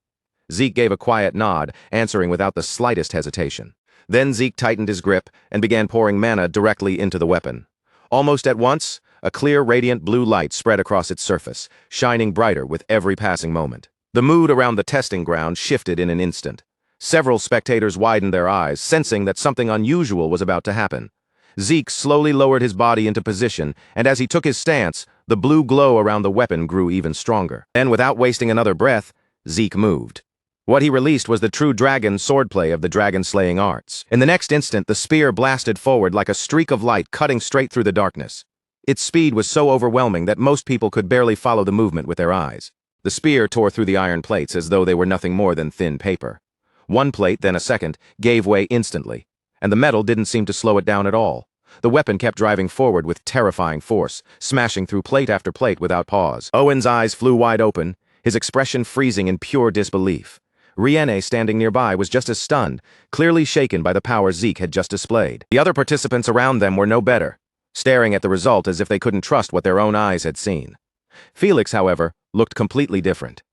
Zeke gave a quiet nod, answering without the slightest hesitation. Then Zeke tightened his grip and began pouring mana directly into the weapon. Almost at once, a clear, radiant blue light spread across its surface, shining brighter with every passing moment. The mood around the testing ground shifted in an instant. Several spectators widened their eyes, sensing that something unusual was about to happen. Zeke slowly lowered his body into position, and as he took his stance, the blue glow around the weapon grew even stronger. Then, without wasting another breath, Zeke moved. What he released was the true dragon swordplay of the dragon-slaying arts. In the next instant, the spear blasted forward like a streak of light cutting straight through the darkness. Its speed was so overwhelming that most people could barely follow the movement with their eyes. The spear tore through the iron plates as though they were nothing more than thin paper. One plate, then a second, gave way instantly, and the metal didn't seem to slow it down at all. The weapon kept driving forward with terrifying force, smashing through plate after plate without pause. Owen's eyes flew wide open, his expression freezing in pure disbelief. Rienne, standing nearby, was just as stunned, clearly shaken by the power Zeke had just displayed. The other participants around them were no better, staring at the result as if they couldn't trust what their own eyes had seen. Felix, however, looked completely different.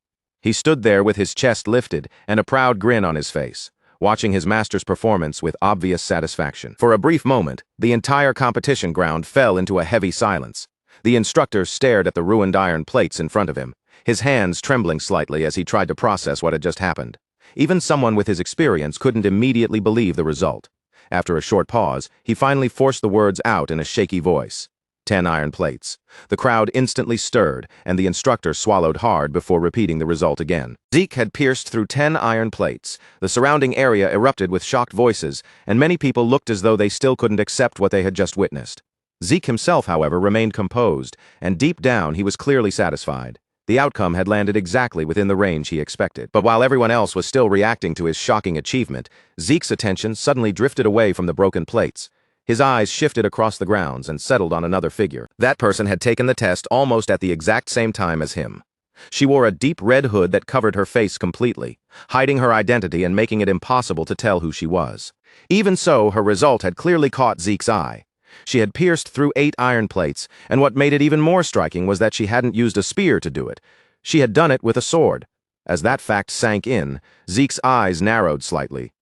He stood there with his chest lifted and a proud grin on his face, watching his master's performance with obvious satisfaction. For a brief moment, the entire competition ground fell into a heavy silence. The instructor stared at the ruined iron plates in front of him, his hands trembling slightly as he tried to process what had just happened. Even someone with his experience couldn't immediately believe the result. After a short pause, he finally forced the words out in a shaky voice. 10 iron plates. The crowd instantly stirred, and the instructor swallowed hard before repeating the result again. Zeke had pierced through 10 iron plates. The surrounding area erupted with shocked voices, and many people looked as though they still couldn't accept what they had just witnessed. Zeke himself, however, remained composed, and deep down he was clearly satisfied. The outcome had landed exactly within the range he expected. But while everyone else was still reacting to his shocking achievement, Zeke's attention suddenly drifted away from the broken plates. His eyes shifted across the grounds and settled on another figure. That person had taken the test almost at the exact same time as him. She wore a deep red hood that covered her face completely, hiding her identity and making it impossible to tell who she was. Even so, her result had clearly caught Zeke's eye. She had pierced through 8 iron plates, and what made it even more striking was that she hadn't used a spear to do it. She had done it with a sword. As that fact sank in, Zeke's eyes narrowed slightly.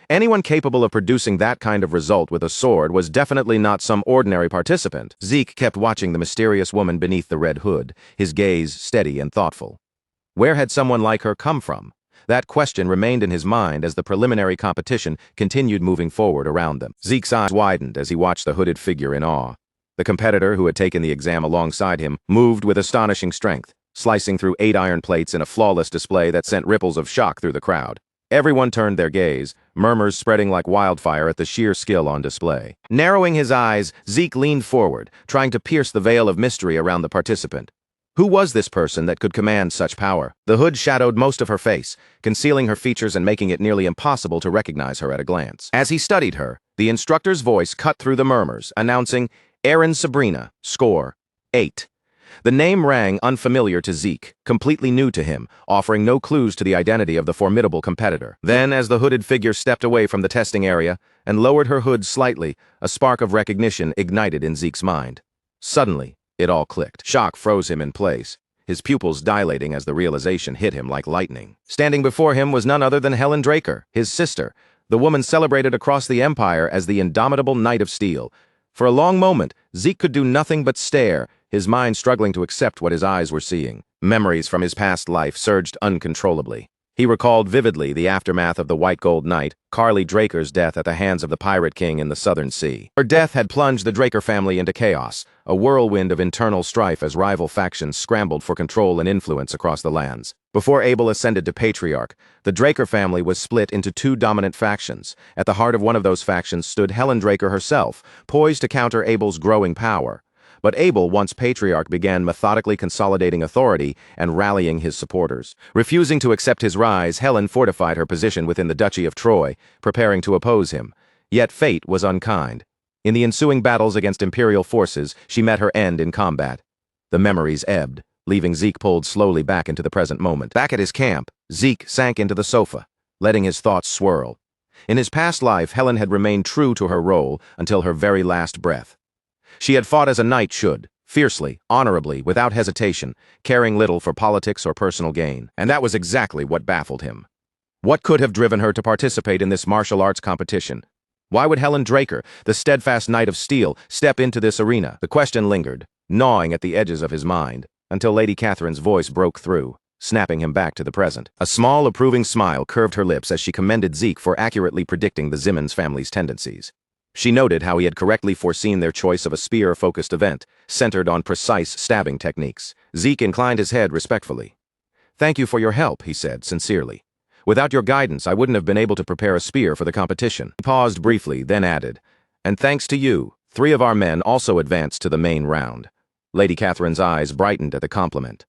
Anyone capable of producing that kind of result with a sword was definitely not some ordinary participant. Zeke kept watching the mysterious woman beneath the red hood, his gaze steady and thoughtful. Where had someone like her come from? That question remained in his mind as the preliminary competition continued moving forward around them. Zeke's eyes widened as he watched the hooded figure in awe. The competitor who had taken the exam alongside him moved with astonishing strength, slicing through 8 iron plates in a flawless display that sent ripples of shock through the crowd. Everyone turned their gaze, murmurs spreading like wildfire at the sheer skill on display. Narrowing his eyes, Zeke leaned forward, trying to pierce the veil of mystery around the participant. Who was this person that could command such power? The hood shadowed most of her face, concealing her features and making it nearly impossible to recognize her at a glance. As he studied her, the instructor's voice cut through the murmurs, announcing, "Erin Sabrina, score 8. The name rang unfamiliar to Zeke, completely new to him, offering no clues to the identity of the formidable competitor. Then, as the hooded figure stepped away from the testing area and lowered her hood slightly, a spark of recognition ignited in Zeke's mind. Suddenly, it all clicked. Shock froze him in place, his pupils dilating as the realization hit him like lightning. Standing before him was none other than Helen Draker, his sister, the woman celebrated across the Empire as the indomitable Knight of Steel. For a long moment, Zeke could do nothing but stare, his mind struggling to accept what his eyes were seeing. Memories from his past life surged uncontrollably. He recalled vividly the aftermath of the White Gold Knight, Carly Draker's death at the hands of the Pirate King in the Southern Sea. Her death had plunged the Draker family into chaos, a whirlwind of internal strife as rival factions scrambled for control and influence across the lands. Before Abel ascended to patriarch, the Draker family was split into two dominant factions. At the heart of one of those factions stood Helen Draker herself, poised to counter Abel's growing power. But Abel, once patriarch, began methodically consolidating authority and rallying his supporters. Refusing to accept his rise, Helen fortified her position within the Duchy of Troy, preparing to oppose him. Yet fate was unkind. In the ensuing battles against Imperial forces, she met her end in combat. The memories ebbed, leaving Zeke pulled slowly back into the present moment. Back at his camp, Zeke sank into the sofa, letting his thoughts swirl. In his past life, Helen had remained true to her role until her very last breath. She had fought as a knight should, fiercely, honorably, without hesitation, caring little for politics or personal gain. And that was exactly what baffled him. What could have driven her to participate in this martial arts competition? Why would Helen Draker, the steadfast Knight of Steel, step into this arena? The question lingered, gnawing at the edges of his mind, until Lady Catherine's voice broke through, snapping him back to the present. A small, approving smile curved her lips as she commended Zeke for accurately predicting the Zimmons family's tendencies. She noted how he had correctly foreseen their choice of a spear-focused event, centered on precise stabbing techniques. Zeke inclined his head respectfully. "Thank you for your help," he said, sincerely. "Without your guidance, I wouldn't have been able to prepare a spear for the competition." He paused briefly, then added, "And thanks to you, 3 of our men also advanced to the main round." Lady Catherine's eyes brightened at the compliment.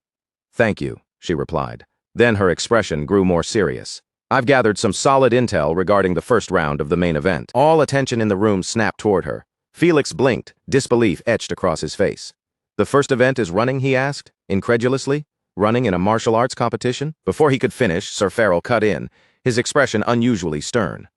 "Thank you," she replied. Then her expression grew more serious. "I've gathered some solid intel regarding the first round of the main event." All attention in the room snapped toward her. Felix blinked, disbelief etched across his face. "The first event is running?" he asked, incredulously. "Running in a martial arts competition?" Before he could finish, Sir Farrell cut in, his expression unusually stern.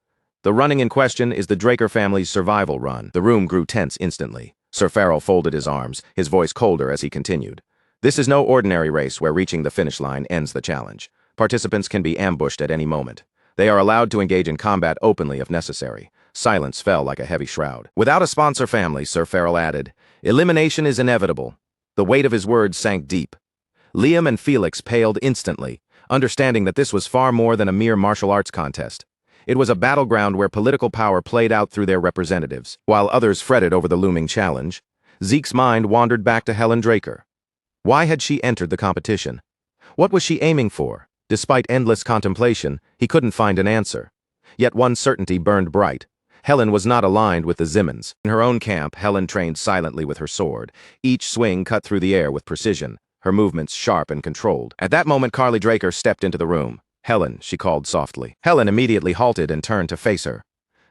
"The running in question is the Draker family's survival run." The room grew tense instantly. Sir Farrell folded his arms, his voice colder as he continued. "This is no ordinary race where reaching the finish line ends the challenge. Participants can be ambushed at any moment. They are allowed to engage in combat openly if necessary." Silence fell like a heavy shroud. "Without a sponsor family," Sir Farrell added, "elimination is inevitable." The weight of his words sank deep. Liam and Felix paled instantly, understanding that this was far more than a mere martial arts contest. It was a battleground where political power played out through their representatives. While others fretted over the looming challenge, Zeke's mind wandered back to Helen Draker. Why had she entered the competition? What was she aiming for? Despite endless contemplation, he couldn't find an answer. Yet one certainty burned bright. Helen was not aligned with the Zimmons. In her own camp, Helen trained silently with her sword. Each swing cut through the air with precision, her movements sharp and controlled. At that moment, Carly Draker stepped into the room. "Helen," she called softly. Helen immediately halted and turned to face her.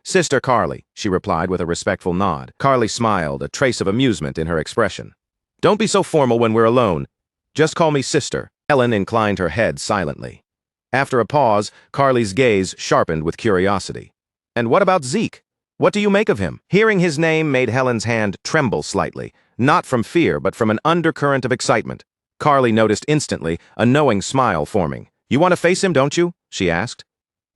"Sister Carly," she replied with a respectful nod. Carly smiled, a trace of amusement in her expression. "Don't be so formal when we're alone. Just call me sister." Helen inclined her head silently. After a pause, Carly's gaze sharpened with curiosity. "And what about Zeke? What do you make of him?" Hearing his name made Helen's hand tremble slightly, not from fear but from an undercurrent of excitement. Carly noticed instantly, a knowing smile forming. "You want to face him, don't you?" she asked.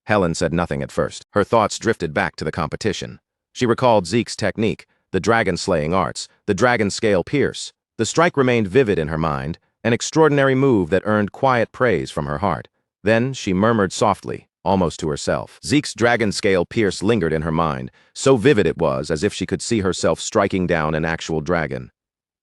Helen said nothing at first. Her thoughts drifted back to the competition. She recalled Zeke's technique, the dragon-slaying arts, the dragon scale pierce. The strike remained vivid in her mind, an extraordinary move that earned quiet praise from her heart. Then she murmured softly, almost to herself. Zeke's dragon scale pierce lingered in her mind, so vivid it was as if she could see herself striking down an actual dragon.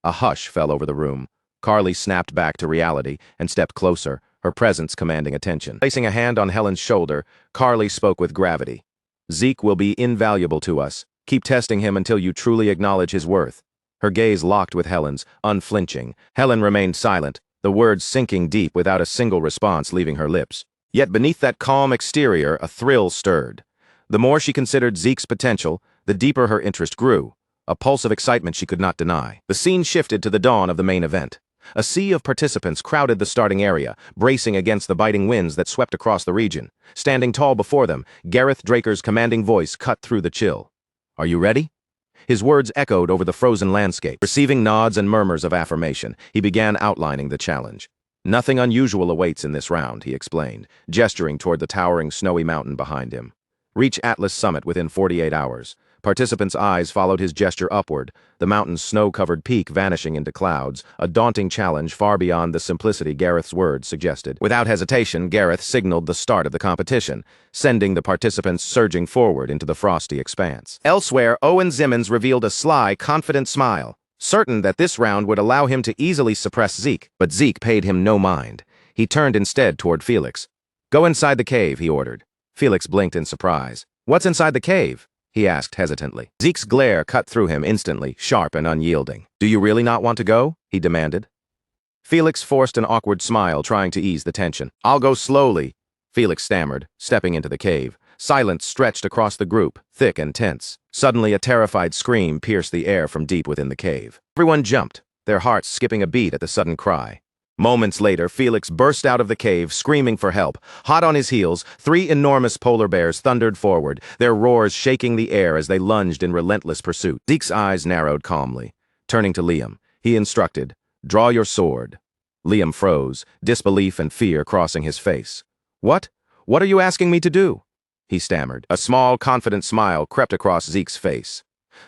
A hush fell over the room. Carly snapped back to reality and stepped closer, her presence commanding attention. Placing a hand on Helen's shoulder, Carly spoke with gravity. "Zeke will be invaluable to us. Keep testing him until you truly acknowledge his worth." Her gaze locked with Helen's, unflinching. Helen remained silent, the words sinking deep without a single response leaving her lips. Yet beneath that calm exterior, a thrill stirred. The more she considered Zeke's potential, the deeper her interest grew, a pulse of excitement she could not deny. The scene shifted to the dawn of the main event. A sea of participants crowded the starting area, bracing against the biting winds that swept across the region. Standing tall before them, Gareth Draker's commanding voice cut through the chill. "Are you ready?" His words echoed over the frozen landscape. Receiving nods and murmurs of affirmation, he began outlining the challenge. "Nothing unusual awaits in this round," he explained, gesturing toward the towering snowy mountain behind him. "Reach Atlas Summit within 48 hours. Participants' eyes followed his gesture upward, the mountain's snow-covered peak vanishing into clouds, a daunting challenge far beyond the simplicity Gareth's words suggested. Without hesitation, Gareth signaled the start of the competition, sending the participants surging forward into the frosty expanse. Elsewhere, Owen Zimmons revealed a sly, confident smile, certain that this round would allow him to easily suppress Zeke, but Zeke paid him no mind. He turned instead toward Felix. "Go inside the cave," he ordered. Felix blinked in surprise. "What's inside the cave?" he asked hesitantly. Zeke's glare cut through him instantly, sharp and unyielding. "Do you really not want to go?" he demanded. Felix forced an awkward smile, trying to ease the tension. "I'll go slowly," Felix stammered, stepping into the cave. Silence stretched across the group, thick and tense. Suddenly, a terrified scream pierced the air from deep within the cave. Everyone jumped, their hearts skipping a beat at the sudden cry. Moments later, Felix burst out of the cave, screaming for help. Hot on his heels, 3 enormous polar bears thundered forward, their roars shaking the air as they lunged in relentless pursuit. Zeke's eyes narrowed calmly. Turning to Liam, he instructed, "Draw your sword." Liam froze, disbelief and fear crossing his face. "What? What are you asking me to do?" he stammered. A small, confident smile crept across Zeke's face.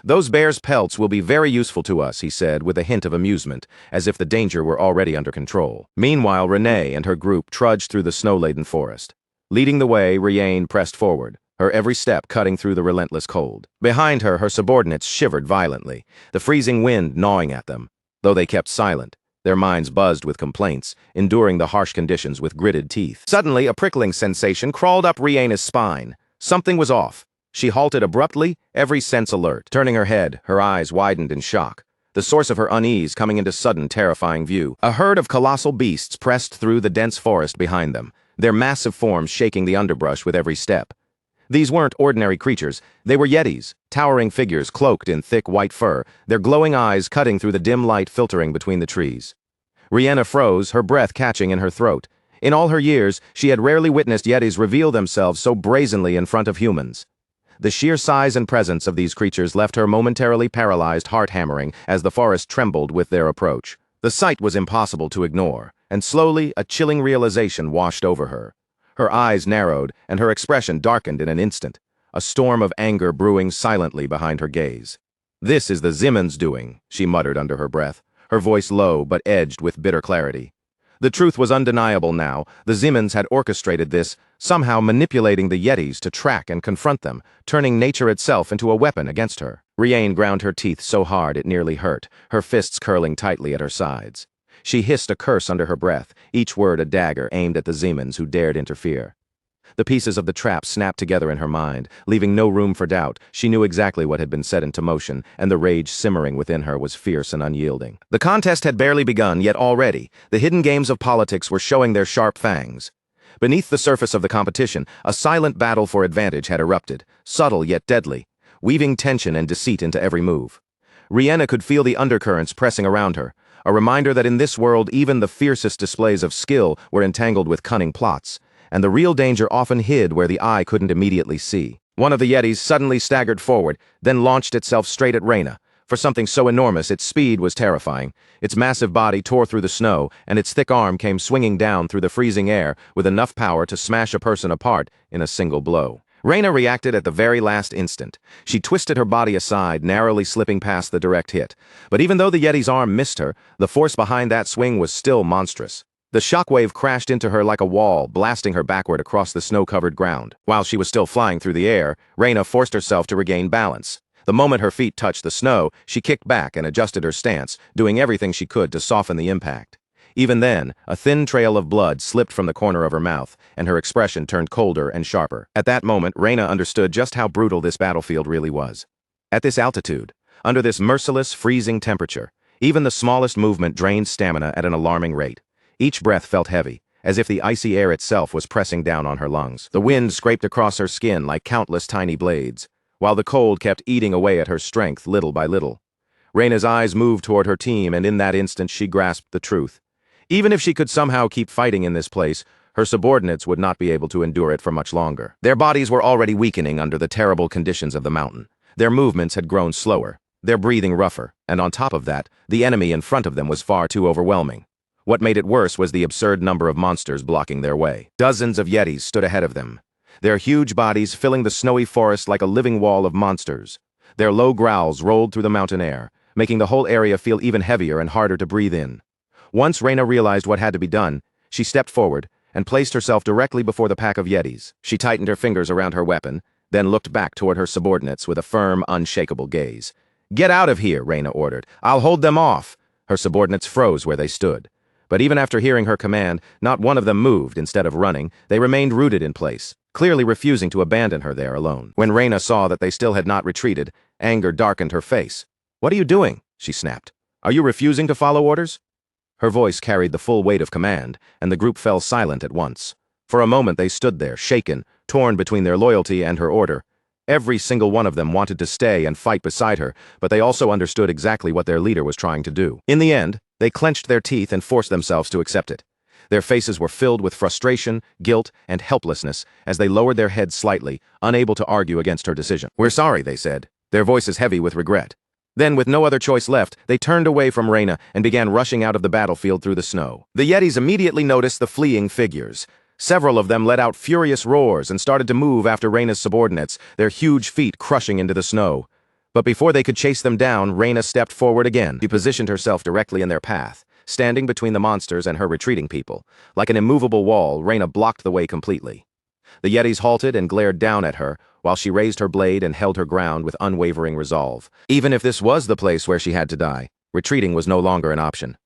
"Those bears' pelts will be very useful to us," he said with a hint of amusement, as if the danger were already under control. Meanwhile, Renee and her group trudged through the snow-laden forest. Leading the way, Riane pressed forward, her every step cutting through the relentless cold. Behind her, her subordinates shivered violently, the freezing wind gnawing at them. Though they kept silent, their minds buzzed with complaints, enduring the harsh conditions with gritted teeth. Suddenly, a prickling sensation crawled up Riane's spine. Something was off. She halted abruptly, every sense alert. Turning her head, her eyes widened in shock, the source of her unease coming into sudden, terrifying view. A herd of colossal beasts pressed through the dense forest behind them, their massive forms shaking the underbrush with every step. These weren't ordinary creatures, they were yetis, towering figures cloaked in thick white fur, their glowing eyes cutting through the dim light filtering between the trees. Rihanna froze, her breath catching in her throat. In all her years, she had rarely witnessed yetis reveal themselves so brazenly in front of humans. The sheer size and presence of these creatures left her momentarily paralyzed, heart hammering as the forest trembled with their approach. The sight was impossible to ignore, and slowly a chilling realization washed over her. Her eyes narrowed, and her expression darkened in an instant, a storm of anger brewing silently behind her gaze. "This is the Zimmons' doing," she muttered under her breath, her voice low but edged with bitter clarity. The truth was undeniable now. The Zimmons had orchestrated this, somehow manipulating the yetis to track and confront them, turning nature itself into a weapon against her. Riane ground her teeth so hard it nearly hurt, her fists curling tightly at her sides. She hissed a curse under her breath, each word a dagger aimed at the Zimmons who dared interfere. The pieces of the trap snapped together in her mind, leaving no room for doubt. She knew exactly what had been set into motion, and the rage simmering within her was fierce and unyielding. The contest had barely begun, yet already, the hidden games of politics were showing their sharp fangs. Beneath the surface of the competition, a silent battle for advantage had erupted, subtle yet deadly, weaving tension and deceit into every move. Rihanna could feel the undercurrents pressing around her, a reminder that in this world even the fiercest displays of skill were entangled with cunning plots, and the real danger often hid where the eye couldn't immediately see. One of the yetis suddenly staggered forward, then launched itself straight at Reyna. For something so enormous, its speed was terrifying. Its massive body tore through the snow, and its thick arm came swinging down through the freezing air with enough power to smash a person apart in a single blow. Reyna reacted at the very last instant. She twisted her body aside, narrowly slipping past the direct hit. But even though the yeti's arm missed her, the force behind that swing was still monstrous. The shockwave crashed into her like a wall, blasting her backward across the snow-covered ground. While she was still flying through the air, Reyna forced herself to regain balance. The moment her feet touched the snow, she kicked back and adjusted her stance, doing everything she could to soften the impact. Even then, a thin trail of blood slipped from the corner of her mouth, and her expression turned colder and sharper. At that moment, Reyna understood just how brutal this battlefield really was. At this altitude, under this merciless, freezing temperature, even the smallest movement drained stamina at an alarming rate. Each breath felt heavy, as if the icy air itself was pressing down on her lungs. The wind scraped across her skin like countless tiny blades, while the cold kept eating away at her strength little by little. Reyna's eyes moved toward her team, and in that instant she grasped the truth. Even if she could somehow keep fighting in this place, her subordinates would not be able to endure it for much longer. Their bodies were already weakening under the terrible conditions of the mountain. Their movements had grown slower, their breathing rougher, and on top of that, the enemy in front of them was far too overwhelming. What made it worse was the absurd number of monsters blocking their way. Dozens of yetis stood ahead of them, their huge bodies filling the snowy forest like a living wall of monsters. Their low growls rolled through the mountain air, making the whole area feel even heavier and harder to breathe in. Once Reyna realized what had to be done, she stepped forward and placed herself directly before the pack of yetis. She tightened her fingers around her weapon, then looked back toward her subordinates with a firm, unshakable gaze. "Get out of here," Reyna ordered. "I'll hold them off." Her subordinates froze where they stood. But even after hearing her command, not one of them moved. Instead of running, they remained rooted in place, clearly refusing to abandon her there alone. When Reyna saw that they still had not retreated, anger darkened her face. "What are you doing?" she snapped. "Are you refusing to follow orders?" Her voice carried the full weight of command, and the group fell silent at once. For a moment they stood there, shaken, torn between their loyalty and her order. Every single one of them wanted to stay and fight beside her, but they also understood exactly what their leader was trying to do. In the end, they clenched their teeth and forced themselves to accept it. Their faces were filled with frustration, guilt, and helplessness as they lowered their heads slightly, unable to argue against her decision. "We're sorry," they said, their voices heavy with regret. Then, with no other choice left, they turned away from Reyna and began rushing out of the battlefield through the snow. The yetis immediately noticed the fleeing figures. Several of them let out furious roars and started to move after Reyna's subordinates, their huge feet crushing into the snow. But before they could chase them down, Reyna stepped forward again. She positioned herself directly in their path, standing between the monsters and her retreating people. Like an immovable wall, Reyna blocked the way completely. The yetis halted and glared down at her, while she raised her blade and held her ground with unwavering resolve. Even if this was the place where she had to die, retreating was no longer an option.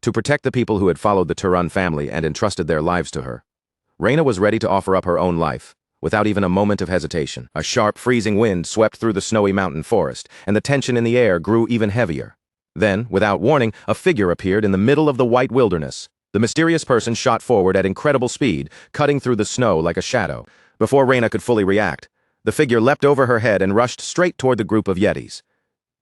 To protect the people who had followed the Turan family and entrusted their lives to her, Reyna was ready to offer up her own life, without even a moment of hesitation. A sharp, freezing wind swept through the snowy mountain forest, and the tension in the air grew even heavier. Then, without warning, a figure appeared in the middle of the white wilderness. The mysterious person shot forward at incredible speed, cutting through the snow like a shadow. Before Reyna could fully react, the figure leapt over her head and rushed straight toward the group of yetis.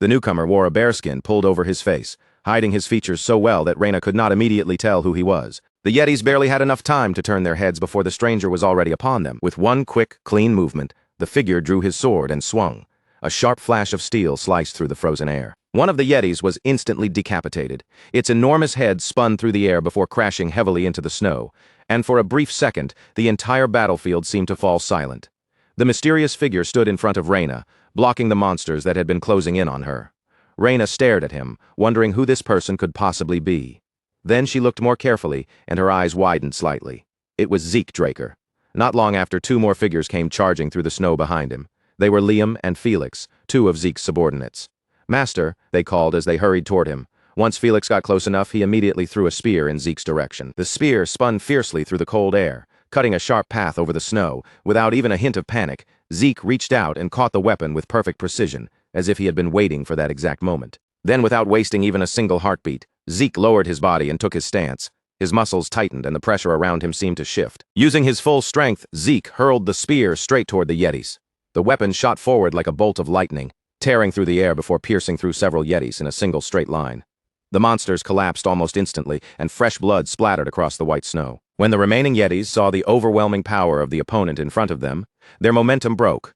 The newcomer wore a bearskin pulled over his face, hiding his features so well that Reyna could not immediately tell who he was. The yetis barely had enough time to turn their heads before the stranger was already upon them. With one quick, clean movement, the figure drew his sword and swung. A sharp flash of steel sliced through the frozen air. One of the yetis was instantly decapitated. Its enormous head spun through the air before crashing heavily into the snow, and for a brief second, the entire battlefield seemed to fall silent. The mysterious figure stood in front of Reyna, blocking the monsters that had been closing in on her. Reyna stared at him, wondering who this person could possibly be. Then she looked more carefully, and her eyes widened slightly. It was Zeke Draker. Not long after, two more figures came charging through the snow behind him. They were Liam and Felix, two of Zeke's subordinates. "Master," they called as they hurried toward him. Once Felix got close enough, he immediately threw a spear in Zeke's direction. The spear spun fiercely through the cold air, cutting a sharp path over the snow. Without even a hint of panic, Zeke reached out and caught the weapon with perfect precision, as if he had been waiting for that exact moment. Then, without wasting even a single heartbeat, Zeke lowered his body and took his stance. His muscles tightened and the pressure around him seemed to shift. Using his full strength, Zeke hurled the spear straight toward the yetis. The weapon shot forward like a bolt of lightning, tearing through the air before piercing through several yetis in a single straight line. The monsters collapsed almost instantly, and fresh blood splattered across the white snow. When the remaining yetis saw the overwhelming power of the opponent in front of them, their momentum broke.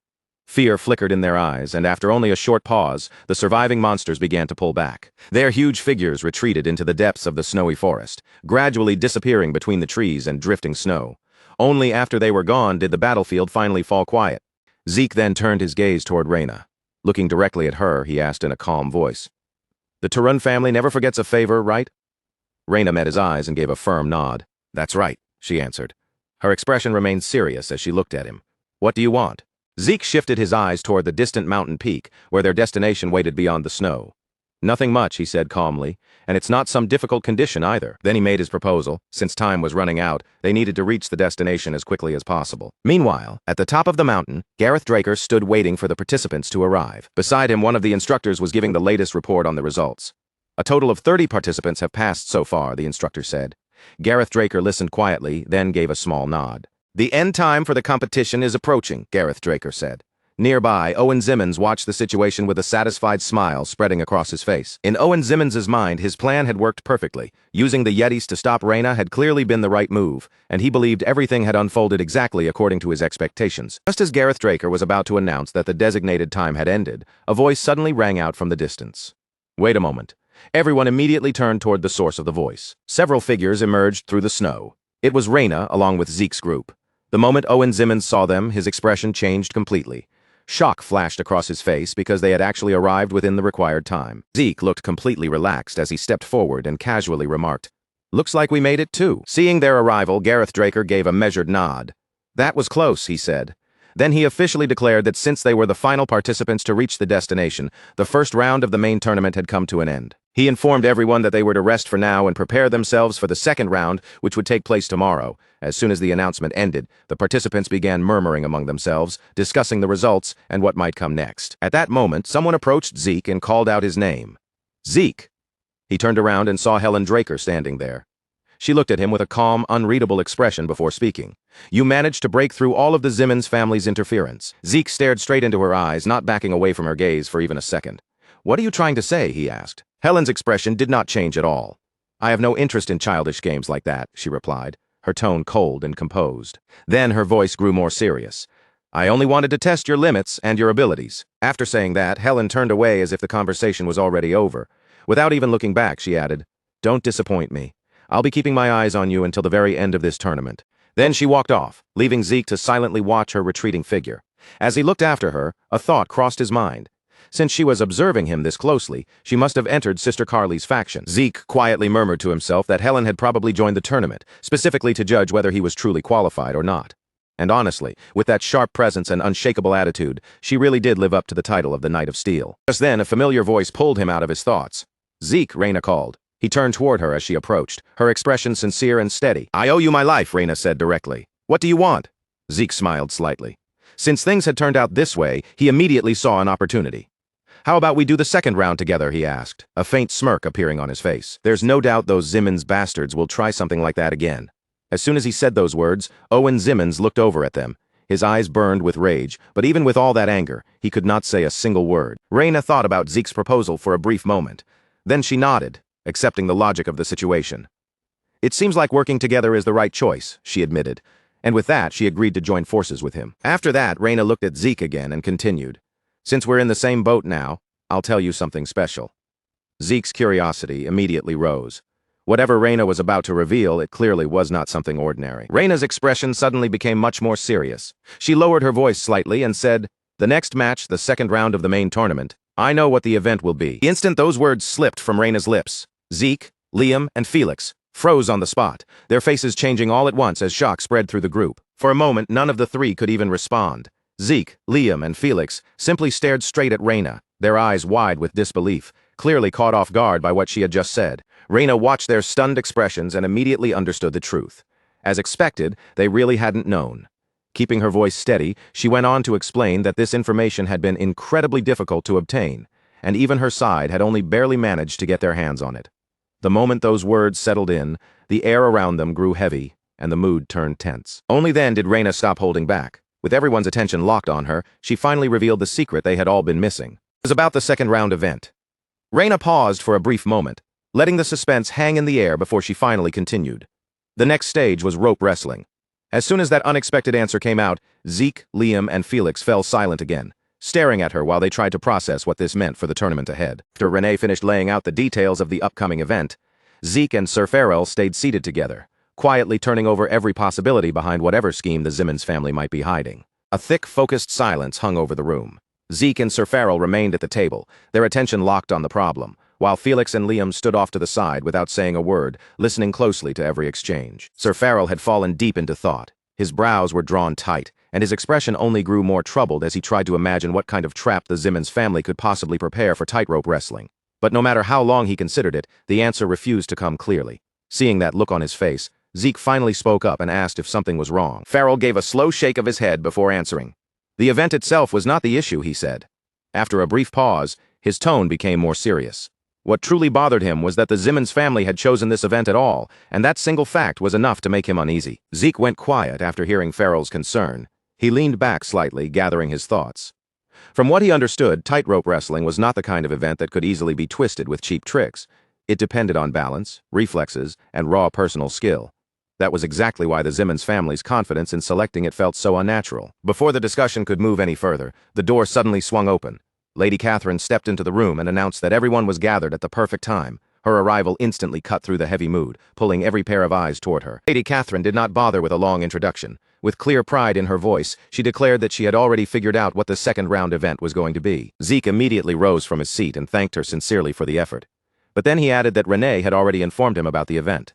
Fear flickered in their eyes, and after only a short pause, the surviving monsters began to pull back. Their huge figures retreated into the depths of the snowy forest, gradually disappearing between the trees and drifting snow. Only after they were gone did the battlefield finally fall quiet. Zeke then turned his gaze toward Reyna. Looking directly at her, he asked in a calm voice, "The Turan family never forgets a favor, right?" Reyna met his eyes and gave a firm nod. "That's right," she answered. Her expression remained serious as she looked at him. "What do you want?" Zeke shifted his eyes toward the distant mountain peak, where their destination waited beyond the snow. Nothing much, he said calmly, and it's not some difficult condition either. Then he made his proposal. Since time was running out, they needed to reach the destination as quickly as possible. Meanwhile, at the top of the mountain, Gareth Draker stood waiting for the participants to arrive. Beside him, one of the instructors was giving the latest report on the results. A total of 30 participants have passed so far, the instructor said. Gareth Draker listened quietly, then gave a small nod. The end time for the competition is approaching, Gareth Draker said. Nearby, Owen Zimmons watched the situation with a satisfied smile spreading across his face. In Owen Zimmons' mind, his plan had worked perfectly. Using the Yetis to stop Reina had clearly been the right move, and he believed everything had unfolded exactly according to his expectations. Just as Gareth Draker was about to announce that the designated time had ended, a voice suddenly rang out from the distance. Wait a moment. Everyone immediately turned toward the source of the voice. Several figures emerged through the snow. It was Reina, along with Zeke's group. The moment Owen Zimmons saw them, his expression changed completely. Shock flashed across his face because they had actually arrived within the required time. Zeke looked completely relaxed as he stepped forward and casually remarked, "Looks like we made it too." Seeing their arrival, Gareth Draker gave a measured nod. "That was close," he said. Then he officially declared that since they were the final participants to reach the destination, the first round of the main tournament had come to an end. He informed everyone that they were to rest for now and prepare themselves for the second round, which would take place tomorrow. As soon as the announcement ended, the participants began murmuring among themselves, discussing the results and what might come next. At that moment, someone approached Zeke and called out his name. "Zeke!" He turned around and saw Helen Draker standing there. She looked at him with a calm, unreadable expression before speaking. "You managed to break through all of the Zimmons family's interference." Zeke stared straight into her eyes, not backing away from her gaze for even a second. "What are you trying to say?" he asked. Helen's expression did not change at all. "I have no interest in childish games like that," she replied, her tone cold and composed. Then her voice grew more serious. "I only wanted to test your limits and your abilities." After saying that, Helen turned away as if the conversation was already over. Without even looking back, she added, "Don't disappoint me. I'll be keeping my eyes on you until the very end of this tournament." Then she walked off, leaving Zeke to silently watch her retreating figure. As he looked after her, a thought crossed his mind. Since she was observing him this closely, she must have entered Sister Carly's faction. Zeke quietly murmured to himself that Helen had probably joined the tournament, specifically to judge whether he was truly qualified or not. And honestly, with that sharp presence and unshakable attitude, she really did live up to the title of the Knight of Steel. Just then, a familiar voice pulled him out of his thoughts. "Zeke," Reina called. He turned toward her as she approached, her expression sincere and steady. "I owe you my life," Reina said directly. "What do you want?" Zeke smiled slightly. Since things had turned out this way, he immediately saw an opportunity. "How about we do the second round together?" he asked, a faint smirk appearing on his face. "There's no doubt those Zimmons bastards will try something like that again." As soon as he said those words, Owen Zimmons looked over at them. His eyes burned with rage, but even with all that anger, he could not say a single word. Reina thought about Zeke's proposal for a brief moment. Then she nodded, accepting the logic of the situation. "It seems like working together is the right choice," she admitted, and with that she agreed to join forces with him. After that, Reina looked at Zeke again and continued, "Since we're in the same boat now, I'll tell you something special." Zeke's curiosity immediately rose. Whatever Reina was about to reveal, it clearly was not something ordinary. Reina's expression suddenly became much more serious. She lowered her voice slightly and said, "The next match, the second round of the main tournament, I know what the event will be." The instant those words slipped from Reina's lips, Zeke, Liam, and Felix froze on the spot, their faces changing all at once as shock spread through the group. For a moment, none of the three could even respond. Zeke, Liam, and Felix simply stared straight at Reina, their eyes wide with disbelief, clearly caught off guard by what she had just said. Reina watched their stunned expressions and immediately understood the truth. As expected, they really hadn't known. Keeping her voice steady, she went on to explain that this information had been incredibly difficult to obtain, and even her side had only barely managed to get their hands on it. The moment those words settled in, the air around them grew heavy, and the mood turned tense. Only then did Reina stop holding back. With everyone's attention locked on her, she finally revealed the secret they had all been missing. It was about the second round event. Reina paused for a brief moment, letting the suspense hang in the air before she finally continued. The next stage was rope wrestling. As soon as that unexpected answer came out, Zeke, Liam, and Felix fell silent again, staring at her while they tried to process what this meant for the tournament ahead. After Renee finished laying out the details of the upcoming event, Zeke and Sir Farrell stayed seated together, quietly turning over every possibility behind whatever scheme the Zimmons family might be hiding. A thick, focused silence hung over the room. Zeke and Sir Farrell remained at the table, their attention locked on the problem, while Felix and Liam stood off to the side without saying a word, listening closely to every exchange. Sir Farrell had fallen deep into thought. His brows were drawn tight, and his expression only grew more troubled as he tried to imagine what kind of trap the Zimmons family could possibly prepare for tightrope wrestling. But no matter how long he considered it, the answer refused to come clearly. Seeing that look on his face, Zeke finally spoke up and asked if something was wrong. Farrell gave a slow shake of his head before answering. The event itself was not the issue, he said. After a brief pause, his tone became more serious. What truly bothered him was that the Simmons family had chosen this event at all, and that single fact was enough to make him uneasy. Zeke went quiet after hearing Farrell's concern. He leaned back slightly, gathering his thoughts. From what he understood, tightrope wrestling was not the kind of event that could easily be twisted with cheap tricks. It depended on balance, reflexes, and raw personal skill. That was exactly why the Simmons family's confidence in selecting it felt so unnatural. Before the discussion could move any further, the door suddenly swung open. Lady Catherine stepped into the room and announced that everyone was gathered at the perfect time. Her arrival instantly cut through the heavy mood, pulling every pair of eyes toward her. Lady Catherine did not bother with a long introduction. With clear pride in her voice, she declared that she had already figured out what the second-round event was going to be. Zeke immediately rose from his seat and thanked her sincerely for the effort. But then he added that Renee had already informed him about the event.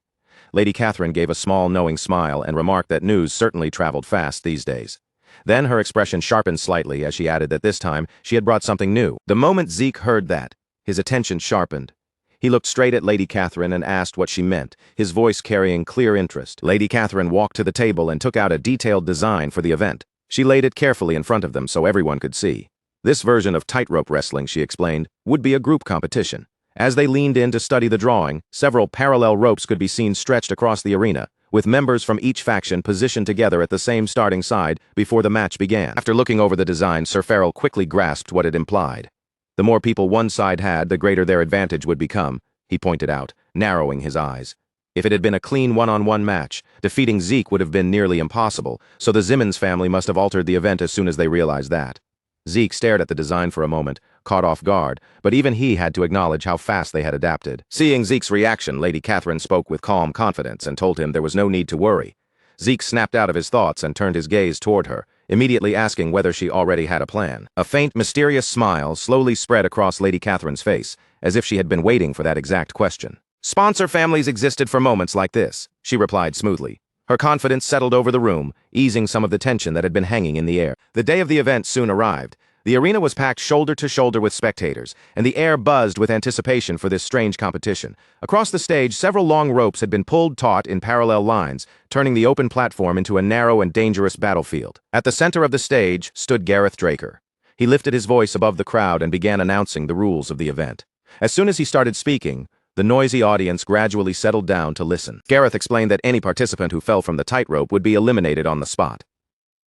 Lady Catherine gave a small, knowing smile and remarked that news certainly traveled fast these days. Then her expression sharpened slightly as she added that this time she had brought something new. The moment Zeke heard that, his attention sharpened. He looked straight at Lady Catherine and asked what she meant, his voice carrying clear interest. Lady Catherine walked to the table and took out a detailed design for the event. She laid it carefully in front of them so everyone could see. This version of tightrope wrestling, she explained, would be a group competition. As they leaned in to study the drawing, several parallel ropes could be seen stretched across the arena, with members from each faction positioned together at the same starting side before the match began. After looking over the design, Sir Farrell quickly grasped what it implied. The more people one side had, the greater their advantage would become, he pointed out, narrowing his eyes. If it had been a clean one-on-one match, defeating Zeke would have been nearly impossible, so the Simmons family must have altered the event as soon as they realized that. Zeke stared at the design for a moment, caught off guard, but even he had to acknowledge how fast they had adapted. Seeing Zeke's reaction, Lady Catherine spoke with calm confidence and told him there was no need to worry. Zeke snapped out of his thoughts and turned his gaze toward her, immediately asking whether she already had a plan. A faint, mysterious smile slowly spread across Lady Catherine's face, as if she had been waiting for that exact question. Sponsor families existed for moments like this, she replied smoothly. Her confidence settled over the room, easing some of the tension that had been hanging in the air. The day of the event soon arrived. The arena was packed shoulder to shoulder with spectators, and the air buzzed with anticipation for this strange competition. Across the stage, several long ropes had been pulled taut in parallel lines, turning the open platform into a narrow and dangerous battlefield. At the center of the stage stood Gareth Draker. He lifted his voice above the crowd and began announcing the rules of the event. As soon as he started speaking, the noisy audience gradually settled down to listen. Gareth explained that any participant who fell from the tightrope would be eliminated on the spot.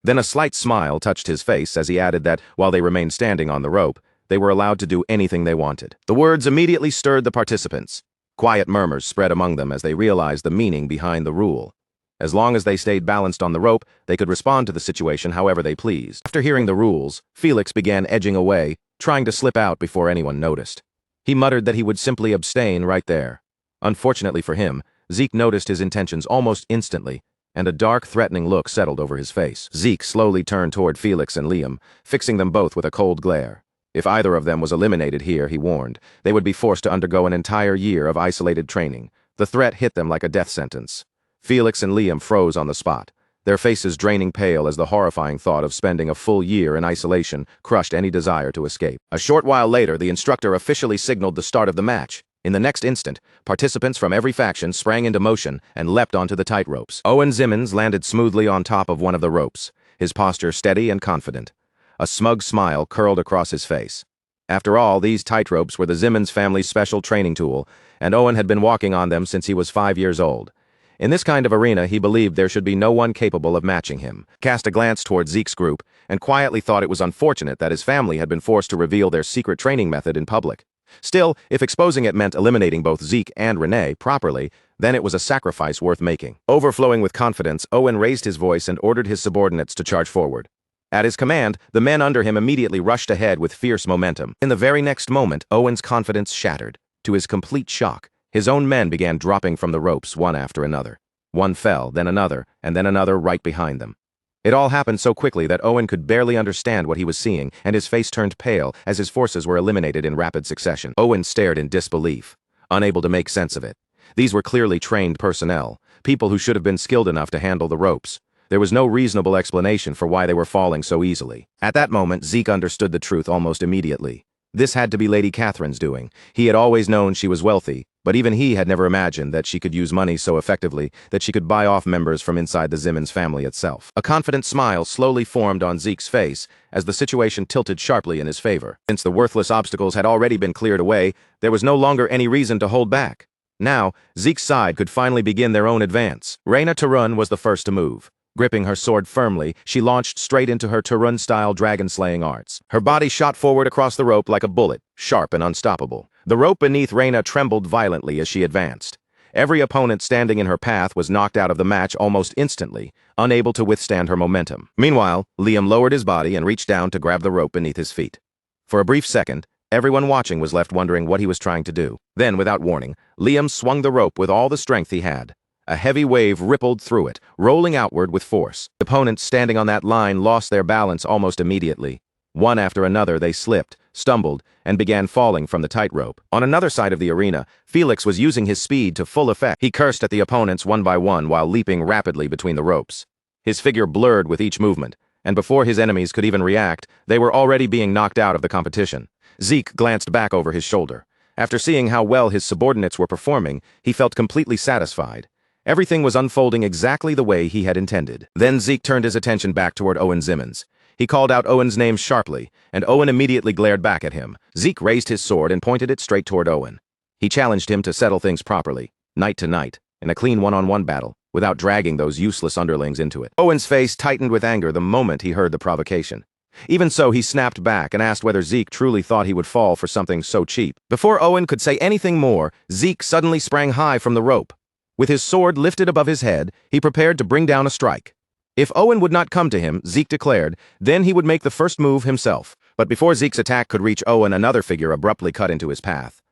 Then a slight smile touched his face as he added that, while they remained standing on the rope, they were allowed to do anything they wanted. The words immediately stirred the participants. Quiet murmurs spread among them as they realized the meaning behind the rule. As long as they stayed balanced on the rope, they could respond to the situation however they pleased. After hearing the rules, Felix began edging away, trying to slip out before anyone noticed. He muttered that he would simply abstain right there. Unfortunately for him, Zeke noticed his intentions almost instantly, and a dark, threatening look settled over his face. Zeke slowly turned toward Felix and Liam, fixing them both with a cold glare. If either of them was eliminated here, he warned, they would be forced to undergo an entire year of isolated training. The threat hit them like a death sentence. Felix and Liam froze on the spot, their faces draining pale as the horrifying thought of spending a full year in isolation crushed any desire to escape. A short while later, the instructor officially signaled the start of the match. In the next instant, participants from every faction sprang into motion and leapt onto the tight ropes. Owen Simmons landed smoothly on top of one of the ropes, his posture steady and confident. A smug smile curled across his face. After all, these tight ropes were the Simmons family's special training tool, and Owen had been walking on them since he was 5 years old. In this kind of arena, he believed there should be no one capable of matching him. Cast a glance toward Zeke's group, and quietly thought it was unfortunate that his family had been forced to reveal their secret training method in public. Still, if exposing it meant eliminating both Zeke and Renee properly, then it was a sacrifice worth making. Overflowing with confidence, Owen raised his voice and ordered his subordinates to charge forward. At his command, the men under him immediately rushed ahead with fierce momentum. In the very next moment, Owen's confidence shattered. To his complete shock, his own men began dropping from the ropes one after another. One fell, then another, and then another right behind them. It all happened so quickly that Owen could barely understand what he was seeing, and his face turned pale as his forces were eliminated in rapid succession. Owen stared in disbelief, unable to make sense of it. These were clearly trained personnel, people who should have been skilled enough to handle the ropes. There was no reasonable explanation for why they were falling so easily. At that moment, Zeke understood the truth almost immediately. This had to be Lady Catherine's doing. He had always known she was wealthy, but even he had never imagined that she could use money so effectively that she could buy off members from inside the Simmons family itself. A confident smile slowly formed on Zeke's face as the situation tilted sharply in his favor. Since the worthless obstacles had already been cleared away, there was no longer any reason to hold back. Now, Zeke's side could finally begin their own advance. Reyna Turun was the first to move. Gripping her sword firmly, she launched straight into her Turun-style dragon-slaying arts. Her body shot forward across the rope like a bullet, sharp and unstoppable. The rope beneath Reyna trembled violently as she advanced. Every opponent standing in her path was knocked out of the match almost instantly, unable to withstand her momentum. Meanwhile, Liam lowered his body and reached down to grab the rope beneath his feet. For a brief second, everyone watching was left wondering what he was trying to do. Then, without warning, Liam swung the rope with all the strength he had. A heavy wave rippled through it, rolling outward with force. The opponents standing on that line lost their balance almost immediately. One after another, they slipped, stumbled, and began falling from the tightrope. On another side of the arena, Felix was using his speed to full effect. He cursed at the opponents one by one while leaping rapidly between the ropes. His figure blurred with each movement, and before his enemies could even react, they were already being knocked out of the competition. Zeke glanced back over his shoulder. After seeing how well his subordinates were performing, he felt completely satisfied. Everything was unfolding exactly the way he had intended. Then Zeke turned his attention back toward Owen Simmons. He called out Owen's name sharply, and Owen immediately glared back at him. Zeke raised his sword and pointed it straight toward Owen. He challenged him to settle things properly, night to night, in a clean one-on-one battle, without dragging those useless underlings into it. Owen's face tightened with anger the moment he heard the provocation. Even so, he snapped back and asked whether Zeke truly thought he would fall for something so cheap. Before Owen could say anything more, Zeke suddenly sprang high from the rope. With his sword lifted above his head, he prepared to bring down a strike. If Owen would not come to him, Zeke declared, then he would make the first move himself. But before Zeke's attack could reach Owen, another figure abruptly cut into his path.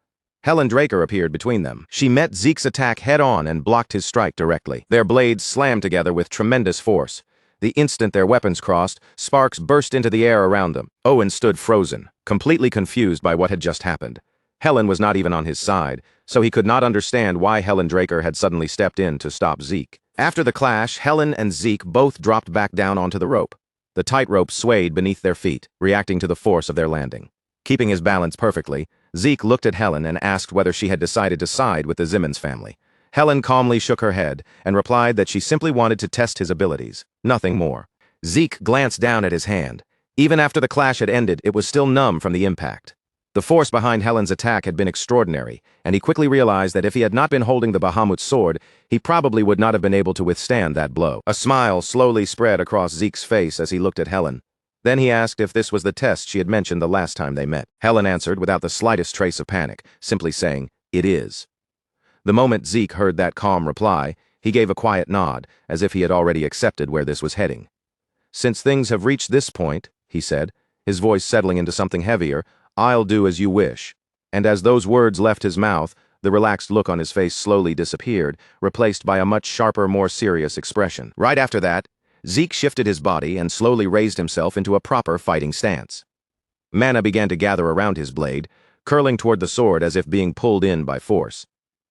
Helen Draker appeared between them. She met Zeke's attack head-on and blocked his strike directly. Their blades slammed together with tremendous force. The instant their weapons crossed, sparks burst into the air around them. Owen stood frozen, completely confused by what had just happened. Helen was not even on his side, so he could not understand why Helen Draker had suddenly stepped in to stop Zeke. After the clash, Helen and Zeke both dropped back down onto the rope. The tightrope swayed beneath their feet, reacting to the force of their landing. Keeping his balance perfectly, Zeke looked at Helen and asked whether she had decided to side with the Simmons family. Helen calmly shook her head and replied that she simply wanted to test his abilities, nothing more. Zeke glanced down at his hand. Even after the clash had ended, it was still numb from the impact. The force behind Helen's attack had been extraordinary, and he quickly realized that if he had not been holding the Bahamut's sword, he probably would not have been able to withstand that blow. A smile slowly spread across Zeke's face as he looked at Helen. Then he asked if this was the test she had mentioned the last time they met. Helen answered without the slightest trace of panic, simply saying, "It is." The moment Zeke heard that calm reply, he gave a quiet nod, as if he had already accepted where this was heading. "Since things have reached this point," he said, his voice settling into something heavier, "I'll do as you wish." And as those words left his mouth, the relaxed look on his face slowly disappeared, replaced by a much sharper, more serious expression. Right after that, Zeke shifted his body and slowly raised himself into a proper fighting stance. Mana began to gather around his blade, curling toward the sword as if being pulled in by force.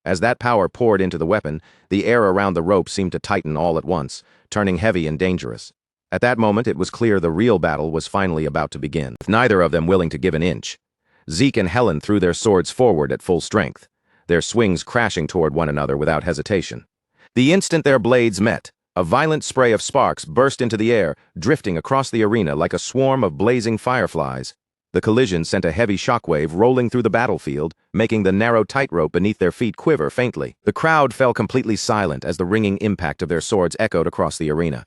As that power poured into the weapon, the air around the rope seemed to tighten all at once, turning heavy and dangerous. At that moment, it was clear the real battle was finally about to begin, with neither of them willing to give an inch. Zeke and Helen threw their swords forward at full strength, their swings crashing toward one another without hesitation. The instant their blades met, a violent spray of sparks burst into the air, drifting across the arena like a swarm of blazing fireflies. The collision sent a heavy shockwave rolling through the battlefield, making the narrow tightrope beneath their feet quiver faintly. The crowd fell completely silent as the ringing impact of their swords echoed across the arena.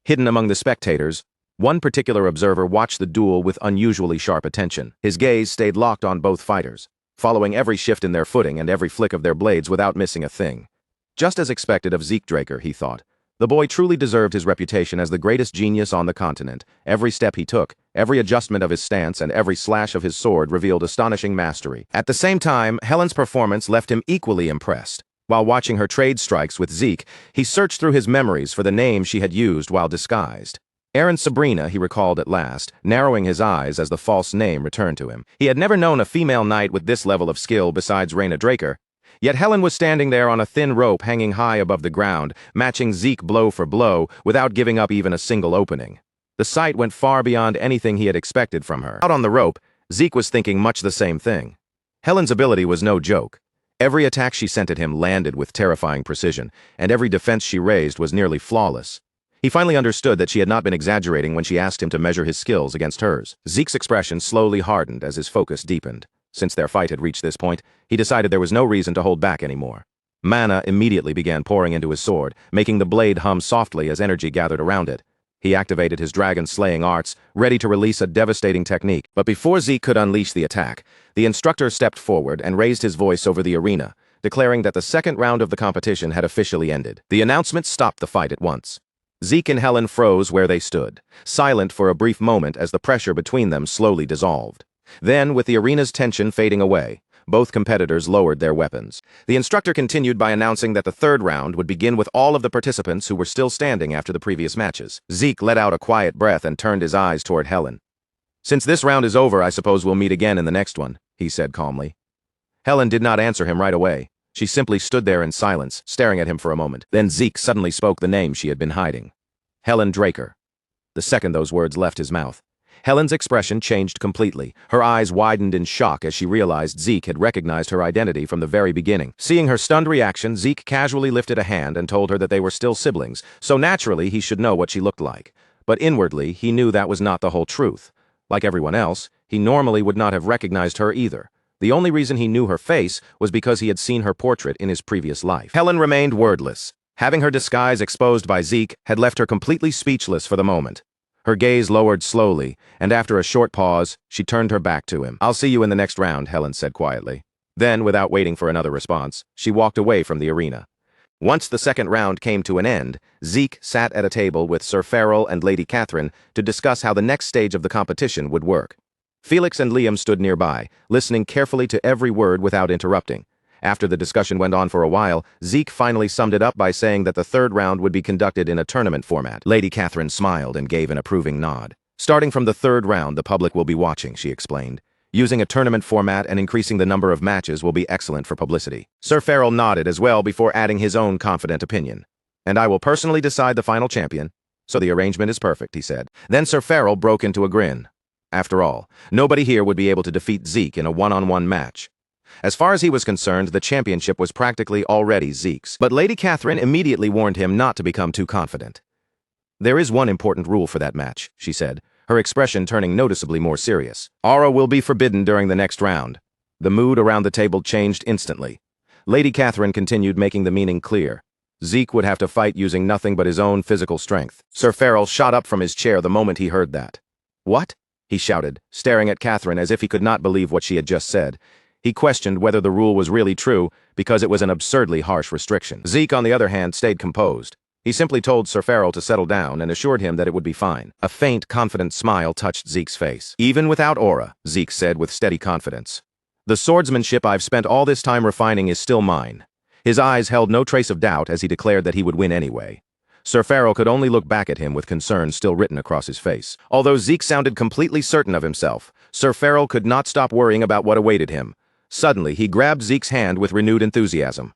Hidden among the spectators, one particular observer watched the duel with unusually sharp attention. His gaze stayed locked on both fighters, following every shift in their footing and every flick of their blades without missing a thing. Just as expected of Zeke Draker, he thought. The boy truly deserved his reputation as the greatest genius on the continent. Every step he took, every adjustment of his stance, and every slash of his sword revealed astonishing mastery. At the same time, Helen's performance left him equally impressed. While watching her trade strikes with Zeke, he searched through his memories for the name she had used while disguised. Erin Sabrina, he recalled at last, narrowing his eyes as the false name returned to him. He had never known a female knight with this level of skill besides Reyna Draker. Yet Helen was standing there on a thin rope hanging high above the ground, matching Zeke blow for blow, without giving up even a single opening. The sight went far beyond anything he had expected from her. Out on the rope, Zeke was thinking much the same thing. Helen's ability was no joke. Every attack she sent at him landed with terrifying precision, and every defense she raised was nearly flawless. He finally understood that she had not been exaggerating when she asked him to measure his skills against hers. Zeke's expression slowly hardened as his focus deepened. Since their fight had reached this point, he decided there was no reason to hold back anymore. Mana immediately began pouring into his sword, making the blade hum softly as energy gathered around it. He activated his dragon-slaying arts, ready to release a devastating technique. But before Zeke could unleash the attack, the instructor stepped forward and raised his voice over the arena, declaring that the second round of the competition had officially ended. The announcement stopped the fight at once. Zeke and Helen froze where they stood, silent for a brief moment as the pressure between them slowly dissolved. Then, with the arena's tension fading away, both competitors lowered their weapons. The instructor continued by announcing that the third round would begin with all of the participants who were still standing after the previous matches. Zeke let out a quiet breath and turned his eyes toward Helen. "Since this round is over, I suppose we'll meet again in the next one," he said calmly. Helen did not answer him right away. She simply stood there in silence, staring at him for a moment. Then Zeke suddenly spoke the name she had been hiding. Helen Draker. The second those words left his mouth, Helen's expression changed completely. Her eyes widened in shock as she realized Zeke had recognized her identity from the very beginning. Seeing her stunned reaction, Zeke casually lifted a hand and told her that they were still siblings, so naturally he should know what she looked like. But inwardly, he knew that was not the whole truth. Like everyone else, he normally would not have recognized her either. The only reason he knew her face was because he had seen her portrait in his previous life. Helen remained wordless. Having her disguise exposed by Zeke had left her completely speechless for the moment. Her gaze lowered slowly, and after a short pause, she turned her back to him. "I'll see you in the next round," Helen said quietly. Then, without waiting for another response, she walked away from the arena. Once the second round came to an end, Zeke sat at a table with Sir Farrell and Lady Catherine to discuss how the next stage of the competition would work. Felix and Liam stood nearby, listening carefully to every word without interrupting. After the discussion went on for a while, Zeke finally summed it up by saying that the third round would be conducted in a tournament format. Lady Catherine smiled and gave an approving nod. "Starting from the third round, the public will be watching," she explained. "Using a tournament format and increasing the number of matches will be excellent for publicity." Sir Farrell nodded as well before adding his own confident opinion. "And I will personally decide the final champion, so the arrangement is perfect," he said. Then Sir Farrell broke into a grin. After all, nobody here would be able to defeat Zeke in a one-on-one match. As far as he was concerned, the championship was practically already Zeke's. But Lady Catherine immediately warned him not to become too confident. "There is one important rule for that match," she said, her expression turning noticeably more serious. "Aura will be forbidden during the next round." The mood around the table changed instantly. Lady Catherine continued, making the meaning clear. Zeke would have to fight using nothing but his own physical strength. Sir Farrell shot up from his chair the moment he heard that. "What?" he shouted, staring at Catherine as if he could not believe what she had just said. He questioned whether the rule was really true because it was an absurdly harsh restriction. Zeke, on the other hand, stayed composed. He simply told Sir Farrell to settle down and assured him that it would be fine. A faint, confident smile touched Zeke's face. "Even without aura," Zeke said with steady confidence, "the swordsmanship I've spent all this time refining is still mine." His eyes held no trace of doubt as he declared that he would win anyway. Sir Farrell could only look back at him with concern still written across his face. Although Zeke sounded completely certain of himself, Sir Farrell could not stop worrying about what awaited him. Suddenly, he grabbed Zeke's hand with renewed enthusiasm.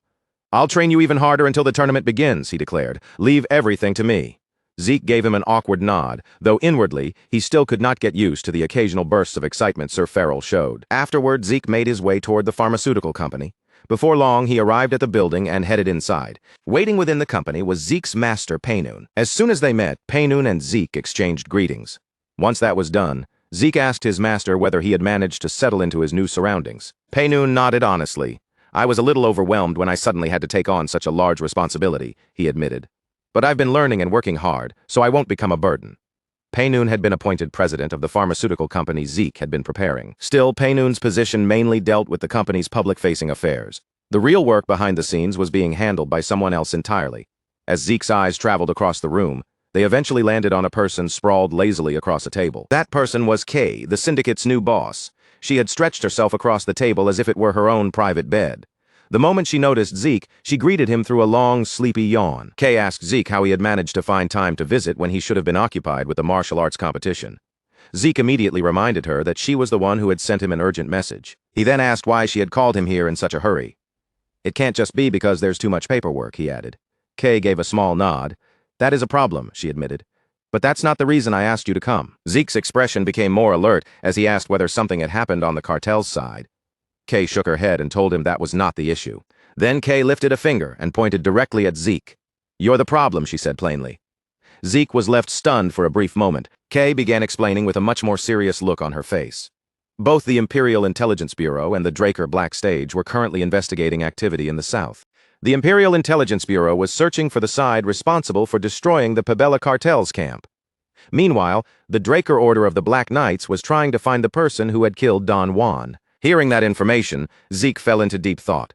"I'll train you even harder until the tournament begins," he declared. "Leave everything to me." Zeke gave him an awkward nod, though inwardly, he still could not get used to the occasional bursts of excitement Sir Farrell showed. Afterward, Zeke made his way toward the pharmaceutical company. Before long, he arrived at the building and headed inside. Waiting within the company was Zeke's master, Painoon. As soon as they met, Painoon and Zeke exchanged greetings. Once that was done, Zeke asked his master whether he had managed to settle into his new surroundings. Painoon nodded honestly. "I was a little overwhelmed when I suddenly had to take on such a large responsibility," he admitted. "But I've been learning and working hard, so I won't become a burden." Painoon had been appointed president of the pharmaceutical company Zeke had been preparing. Still, Painoon's position mainly dealt with the company's public-facing affairs. The real work behind the scenes was being handled by someone else entirely. As Zeke's eyes traveled across the room, they eventually landed on a person sprawled lazily across a table. That person was Kay, the syndicate's new boss. She had stretched herself across the table as if it were her own private bed. The moment she noticed Zeke, she greeted him through a long, sleepy yawn. Kay asked Zeke how he had managed to find time to visit when he should have been occupied with the martial arts competition. Zeke immediately reminded her that she was the one who had sent him an urgent message. He then asked why she had called him here in such a hurry. "It can't just be because there's too much paperwork," he added. Kay gave a small nod. "That is a problem," she admitted. But that's not the reason I asked you to come. Zeke's expression became more alert as he asked whether something had happened on the cartel's side. Kay shook her head and told him that was not the issue. Then Kay lifted a finger and pointed directly at Zeke. "You're the problem," she said plainly. Zeke was left stunned for a brief moment. Kay began explaining with a much more serious look on her face. Both the Imperial Intelligence Bureau and the Draker Black Stage were currently investigating activity in the south. The Imperial Intelligence Bureau was searching for the side responsible for destroying the Pabella cartel's camp. Meanwhile, the Draker Order of the Black Knights was trying to find the person who had killed Don Juan. Hearing that information, Zeke fell into deep thought.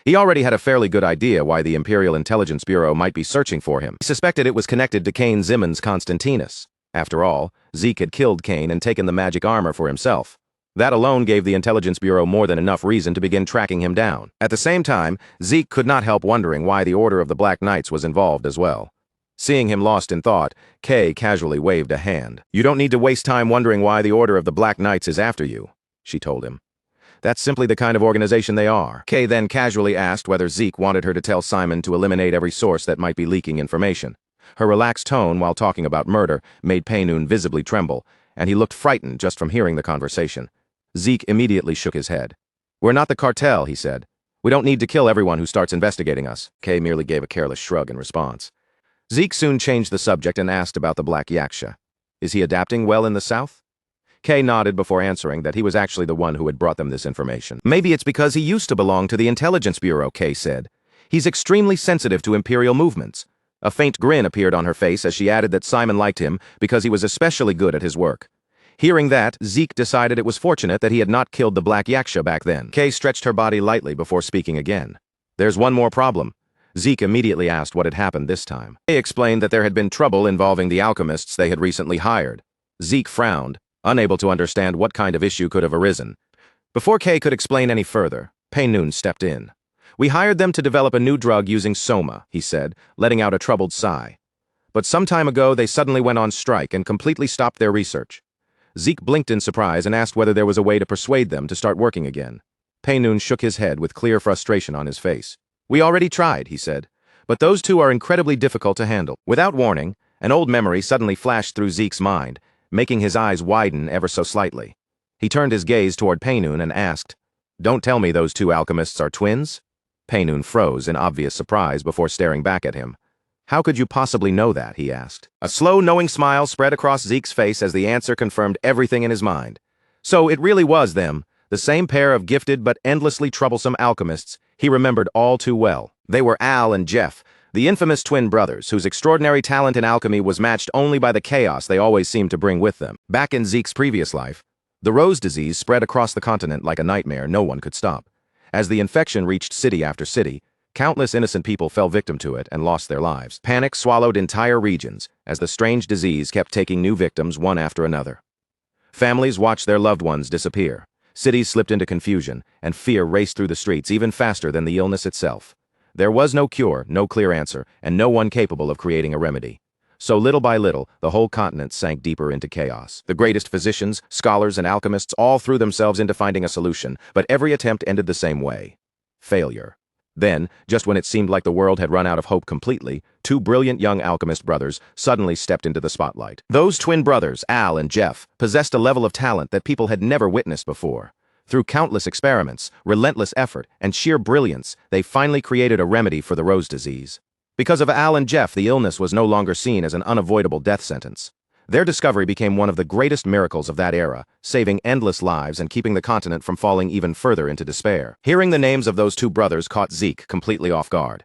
He already had a fairly good idea why the Imperial Intelligence Bureau might be searching for him. He suspected it was connected to Cain Zimmons Constantinus. After all, Zeke had killed Cain and taken the magic armor for himself. That alone gave the Intelligence Bureau more than enough reason to begin tracking him down. At the same time, Zeke could not help wondering why the Order of the Black Knights was involved as well. Seeing him lost in thought, Kay casually waved a hand. "You don't need to waste time wondering why the Order of the Black Knights is after you," she told him. "That's simply the kind of organization they are." Kay then casually asked whether Zeke wanted her to tell Simon to eliminate every source that might be leaking information. Her relaxed tone while talking about murder made Painoon visibly tremble, and he looked frightened just from hearing the conversation. Zeke immediately shook his head. "We're not the cartel," he said. "We don't need to kill everyone who starts investigating us." Kay merely gave a careless shrug in response. Zeke soon changed the subject and asked about the Black Yaksha. "Is he adapting well in the south?" Kay nodded before answering that he was actually the one who had brought them this information. "Maybe it's because he used to belong to the Intelligence Bureau," Kay said. "He's extremely sensitive to Imperial movements." A faint grin appeared on her face as she added that Simon liked him because he was especially good at his work. Hearing that, Zeke decided it was fortunate that he had not killed the Black Yaksha back then. Kay stretched her body lightly before speaking again. "There's one more problem." Zeke immediately asked what had happened this time. Kay explained that there had been trouble involving the alchemists they had recently hired. Zeke frowned, unable to understand what kind of issue could have arisen. Before Kay could explain any further, Painoon stepped in. "We hired them to develop a new drug using soma," he said, letting out a troubled sigh. "But some time ago they suddenly went on strike and completely stopped their research." Zeke blinked in surprise and asked whether there was a way to persuade them to start working again. Painoon shook his head with clear frustration on his face. "We already tried," he said, "but those two are incredibly difficult to handle." Without warning, an old memory suddenly flashed through Zeke's mind, making his eyes widen ever so slightly. He turned his gaze toward Painoon and asked, "Don't tell me those two alchemists are twins?" Painoon froze in obvious surprise before staring back at him. "How could you possibly know that?" he asked. A slow, knowing smile spread across Zeke's face as the answer confirmed everything in his mind. So it really was them, the same pair of gifted but endlessly troublesome alchemists he remembered all too well. They were Al and Jeff, the infamous twin brothers whose extraordinary talent in alchemy was matched only by the chaos they always seemed to bring with them. Back in Zeke's previous life, the rose disease spread across the continent like a nightmare no one could stop. As the infection reached city after city, countless innocent people fell victim to it and lost their lives. Panic swallowed entire regions as the strange disease kept taking new victims one after another. Families watched their loved ones disappear. Cities slipped into confusion, and fear raced through the streets even faster than the illness itself. There was no cure, no clear answer, and no one capable of creating a remedy. So little by little, the whole continent sank deeper into chaos. The greatest physicians, scholars, and alchemists all threw themselves into finding a solution, but every attempt ended the same way: failure. Then, just when it seemed like the world had run out of hope completely, two brilliant young alchemist brothers suddenly stepped into the spotlight. Those twin brothers, Al and Jeff, possessed a level of talent that people had never witnessed before. Through countless experiments, relentless effort, and sheer brilliance, they finally created a remedy for the rose disease. Because of Al and Jeff, the illness was no longer seen as an unavoidable death sentence. Their discovery became one of the greatest miracles of that era, saving endless lives and keeping the continent from falling even further into despair. Hearing the names of those two brothers caught Zeke completely off guard.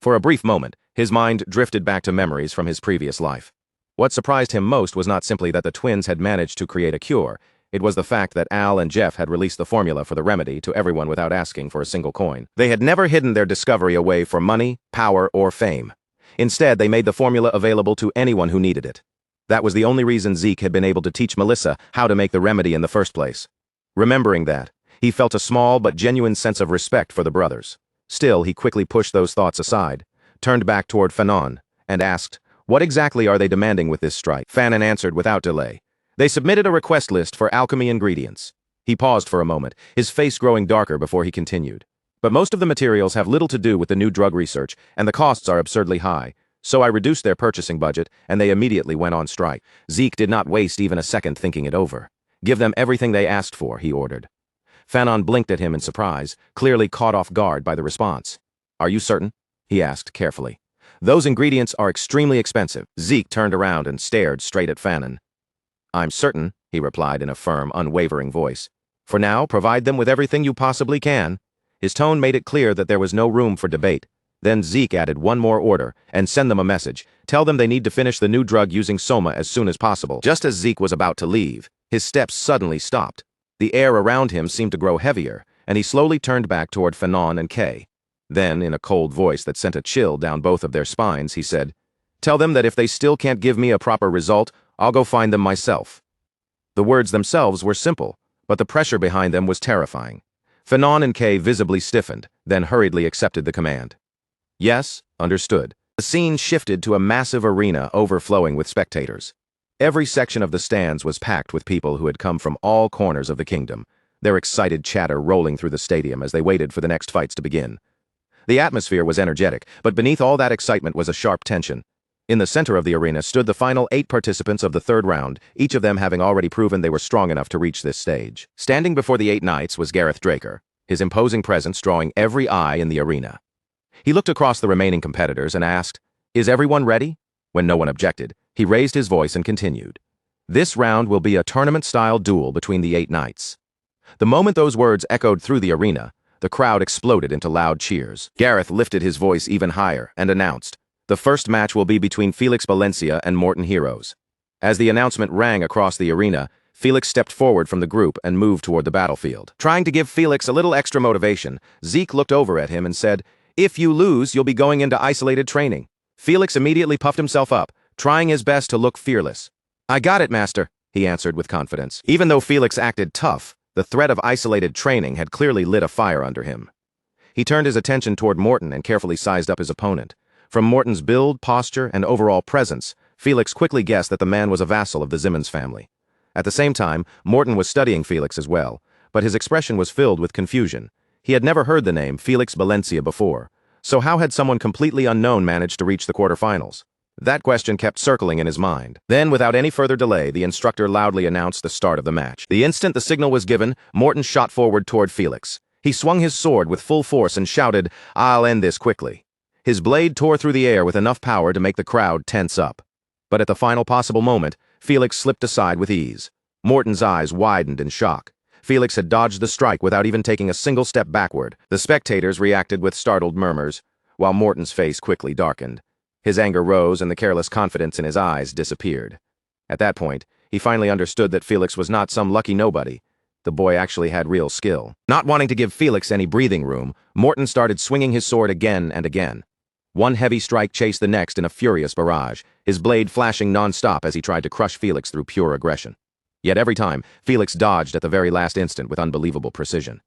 For a brief moment, his mind drifted back to memories from his previous life. What surprised him most was not simply that the twins had managed to create a cure, it was the fact that Al and Jeff had released the formula for the remedy to everyone without asking for a single coin. They had never hidden their discovery away for money, power, or fame. Instead, they made the formula available to anyone who needed it. That was the only reason Zeke had been able to teach Melissa how to make the remedy in the first place. Remembering that, he felt a small but genuine sense of respect for the brothers. Still, he quickly pushed those thoughts aside, turned back toward Fanon, and asked, "What exactly are they demanding with this strike?" Fanon answered without delay. "They submitted a request list for alchemy ingredients." He paused for a moment, his face growing darker before he continued. "But most of the materials have little to do with the new drug research, and the costs are absurdly high. So I reduced their purchasing budget, and they immediately went on strike. Zeke did not waste even a second thinking it over. Give them everything they asked for, he ordered. Fanon blinked at him in surprise, clearly caught off guard by the response. Are you certain? He asked carefully. Those ingredients are extremely expensive. Zeke turned around and stared straight at Fanon. I'm certain, he replied in a firm, unwavering voice. For now, provide them with everything you possibly can. His tone made it clear that there was no room for debate. Then Zeke added one more order, and send them a message. Tell them they need to finish the new drug using Soma as soon as possible. Just as Zeke was about to leave, his steps suddenly stopped. The air around him seemed to grow heavier, and he slowly turned back toward Fanon and Kay. Then, in a cold voice that sent a chill down both of their spines, he said, Tell them that if they still can't give me a proper result, I'll go find them myself. The words themselves were simple, but the pressure behind them was terrifying. Fanon and Kay visibly stiffened, then hurriedly accepted the command. Yes, understood. The scene shifted to a massive arena overflowing with spectators. Every section of the stands was packed with people who had come from all corners of the kingdom, their excited chatter rolling through the stadium as they waited for the next fights to begin. The atmosphere was energetic, but beneath all that excitement was a sharp tension. In the center of the arena stood the final 8 participants of the third round, each of them having already proven they were strong enough to reach this stage. Standing before the 8 knights was Gareth Draker, his imposing presence drawing every eye in the arena. He looked across the remaining competitors and asked, Is everyone ready? When no one objected, he raised his voice and continued. This round will be a tournament-style duel between the 8 knights. The moment those words echoed through the arena, the crowd exploded into loud cheers. Gareth lifted his voice even higher and announced, The first match will be between Felix Valencia and Morton Heroes. As the announcement rang across the arena, Felix stepped forward from the group and moved toward the battlefield. Trying to give Felix a little extra motivation, Zeke looked over at him and said, If you lose, you'll be going into isolated training. Felix immediately puffed himself up, trying his best to look fearless. I got it, master, he answered with confidence. Even though Felix acted tough, the threat of isolated training had clearly lit a fire under him. He turned his attention toward Morton and carefully sized up his opponent. From Morton's build, posture, and overall presence, Felix quickly guessed that the man was a vassal of the Zimmons family. At the same time, Morton was studying Felix as well, but his expression was filled with confusion. He had never heard the name Felix Valencia before, so how had someone completely unknown managed to reach the quarterfinals? That question kept circling in his mind. Then, without any further delay, the instructor loudly announced the start of the match. The instant the signal was given, Morton shot forward toward Felix. He swung his sword with full force and shouted, I'll end this quickly. His blade tore through the air with enough power to make the crowd tense up. But at the final possible moment, Felix slipped aside with ease. Morton's eyes widened in shock. Felix had dodged the strike without even taking a single step backward. The spectators reacted with startled murmurs, while Morton's face quickly darkened. His anger rose and the careless confidence in his eyes disappeared. At that point, he finally understood that Felix was not some lucky nobody. The boy actually had real skill. Not wanting to give Felix any breathing room, Morton started swinging his sword again and again. One heavy strike chased the next in a furious barrage, his blade flashing non-stop as he tried to crush Felix through pure aggression. Yet every time, Felix dodged at the very last instant with unbelievable precision.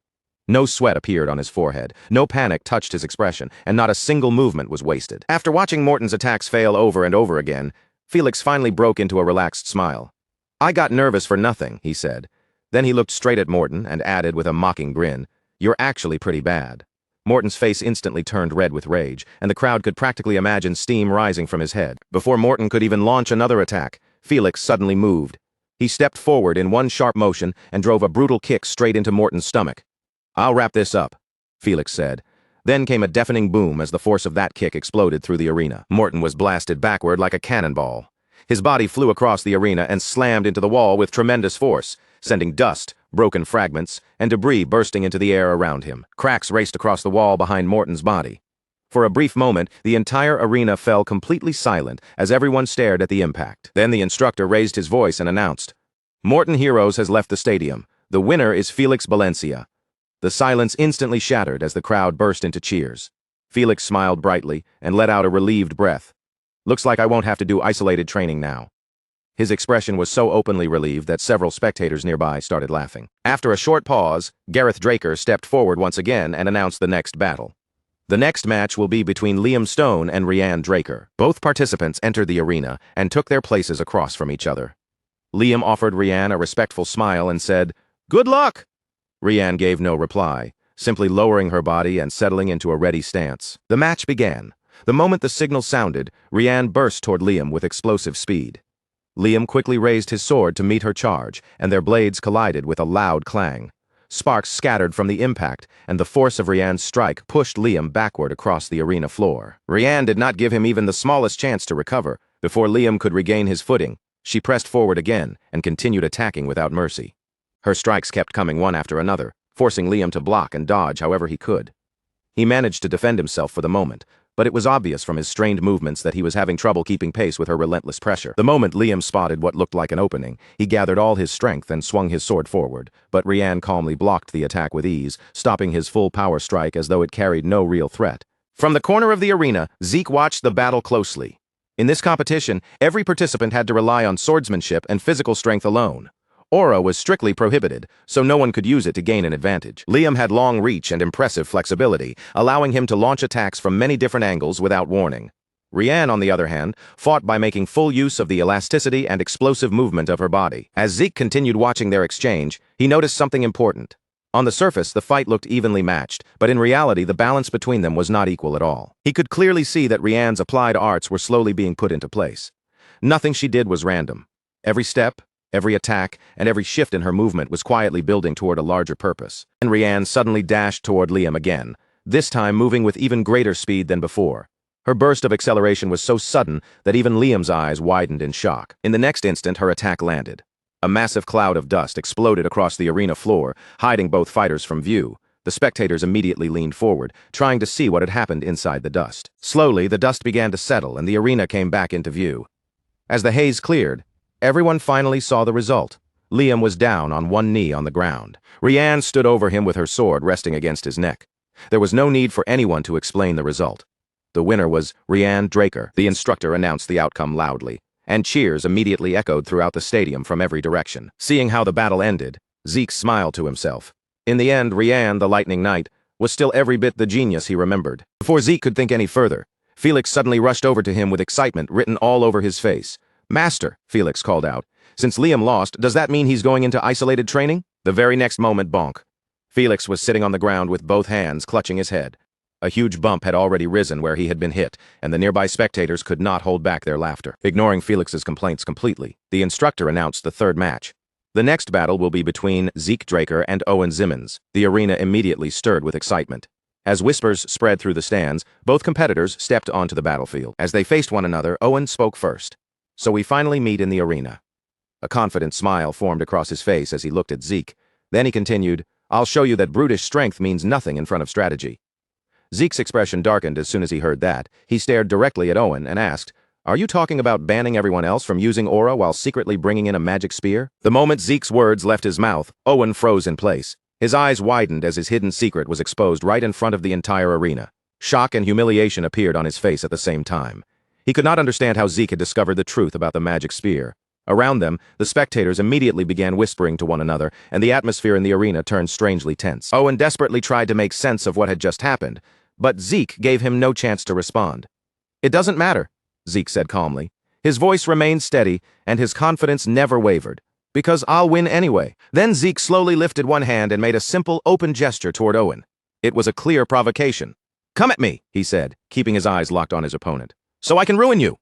No sweat appeared on his forehead, no panic touched his expression, and not a single movement was wasted. After watching Morton's attacks fail over and over again, Felix finally broke into a relaxed smile. I got nervous for nothing, he said. Then he looked straight at Morton and added with a mocking grin, You're actually pretty bad. Morton's face instantly turned red with rage, and the crowd could practically imagine steam rising from his head. Before Morton could even launch another attack, Felix suddenly moved. He stepped forward in one sharp motion and drove a brutal kick straight into Morton's stomach. I'll wrap this up, Felix said. Then came a deafening boom as the force of that kick exploded through the arena. Morton was blasted backward like a cannonball. His body flew across the arena and slammed into the wall with tremendous force, sending dust, broken fragments, and debris bursting into the air around him. Cracks raced across the wall behind Morton's body. For a brief moment, the entire arena fell completely silent as everyone stared at the impact. Then the instructor raised his voice and announced, Morton Heroes has left the stadium. The winner is Felix Valencia. The silence instantly shattered as the crowd burst into cheers. Felix smiled brightly and let out a relieved breath. Looks like I won't have to do isolated training now. His expression was so openly relieved that several spectators nearby started laughing. After a short pause, Gareth Draker stepped forward once again and announced the next battle. The next match will be between Liam Stone and Rianne Draker. Both participants entered the arena and took their places across from each other. Liam offered Rianne a respectful smile and said, Good luck! Rianne gave no reply, simply lowering her body and settling into a ready stance. The match began. The moment the signal sounded, Rianne burst toward Liam with explosive speed. Liam quickly raised his sword to meet her charge, and their blades collided with a loud clang. Sparks scattered from the impact, and the force of Rianne's strike pushed Liam backward across the arena floor. Rianne did not give him even the smallest chance to recover. Before Liam could regain his footing, she pressed forward again and continued attacking without mercy. Her strikes kept coming one after another, forcing Liam to block and dodge however he could. He managed to defend himself for the moment, but it was obvious from his strained movements that he was having trouble keeping pace with her relentless pressure. The moment Liam spotted what looked like an opening, he gathered all his strength and swung his sword forward, but Rianne calmly blocked the attack with ease, stopping his full power strike as though it carried no real threat. From the corner of the arena, Zeke watched the battle closely. In this competition, every participant had to rely on swordsmanship and physical strength alone. Aura was strictly prohibited, so no one could use it to gain an advantage. Liam had long reach and impressive flexibility, allowing him to launch attacks from many different angles without warning. Rianne, on the other hand, fought by making full use of the elasticity and explosive movement of her body. As Zeke continued watching their exchange, he noticed something important. On the surface, the fight looked evenly matched, but in reality, the balance between them was not equal at all. He could clearly see that Rianne's applied arts were slowly being put into place. Nothing she did was random. Every step, every attack, and every shift in her movement was quietly building toward a larger purpose. And Rianne suddenly dashed toward Liam again, this time moving with even greater speed than before. Her burst of acceleration was so sudden that even Liam's eyes widened in shock. In the next instant, her attack landed. A massive cloud of dust exploded across the arena floor, hiding both fighters from view. The spectators immediately leaned forward, trying to see what had happened inside the dust. Slowly, the dust began to settle and the arena came back into view. As the haze cleared, everyone finally saw the result. Liam was down on one knee on the ground. Rianne stood over him with her sword resting against his neck. There was no need for anyone to explain the result. The winner was Rianne Draker. The instructor announced the outcome loudly, and cheers immediately echoed throughout the stadium from every direction. Seeing how the battle ended, Zeke smiled to himself. In the end, Rianne, the Lightning Knight, was still every bit the genius he remembered. Before Zeke could think any further, Felix suddenly rushed over to him with excitement written all over his face. "Master," Felix called out, "since Liam lost, does that mean he's going into isolated training?" The very next moment, bonk. Felix was sitting on the ground with both hands clutching his head. A huge bump had already risen where he had been hit, and the nearby spectators could not hold back their laughter. Ignoring Felix's complaints completely, the instructor announced the third match. The next battle will be between Zeke Draker and Owen Zimmons. The arena immediately stirred with excitement. As whispers spread through the stands, both competitors stepped onto the battlefield. As they faced one another, Owen spoke first. "So we finally meet in the arena." A confident smile formed across his face as he looked at Zeke. Then he continued, "I'll show you that brutish strength means nothing in front of strategy." Zeke's expression darkened as soon as he heard that. He stared directly at Owen and asked, "Are you talking about banning everyone else from using aura while secretly bringing in a magic spear?" The moment Zeke's words left his mouth, Owen froze in place. His eyes widened as his hidden secret was exposed right in front of the entire arena. Shock and humiliation appeared on his face at the same time. He could not understand how Zeke had discovered the truth about the magic spear. Around them, the spectators immediately began whispering to one another, and the atmosphere in the arena turned strangely tense. Owen desperately tried to make sense of what had just happened, but Zeke gave him no chance to respond. "It doesn't matter," Zeke said calmly. His voice remained steady, and his confidence never wavered. "Because I'll win anyway." Then Zeke slowly lifted one hand and made a simple, open gesture toward Owen. It was a clear provocation. "Come at me," he said, keeping his eyes locked on his opponent, "so I can ruin you."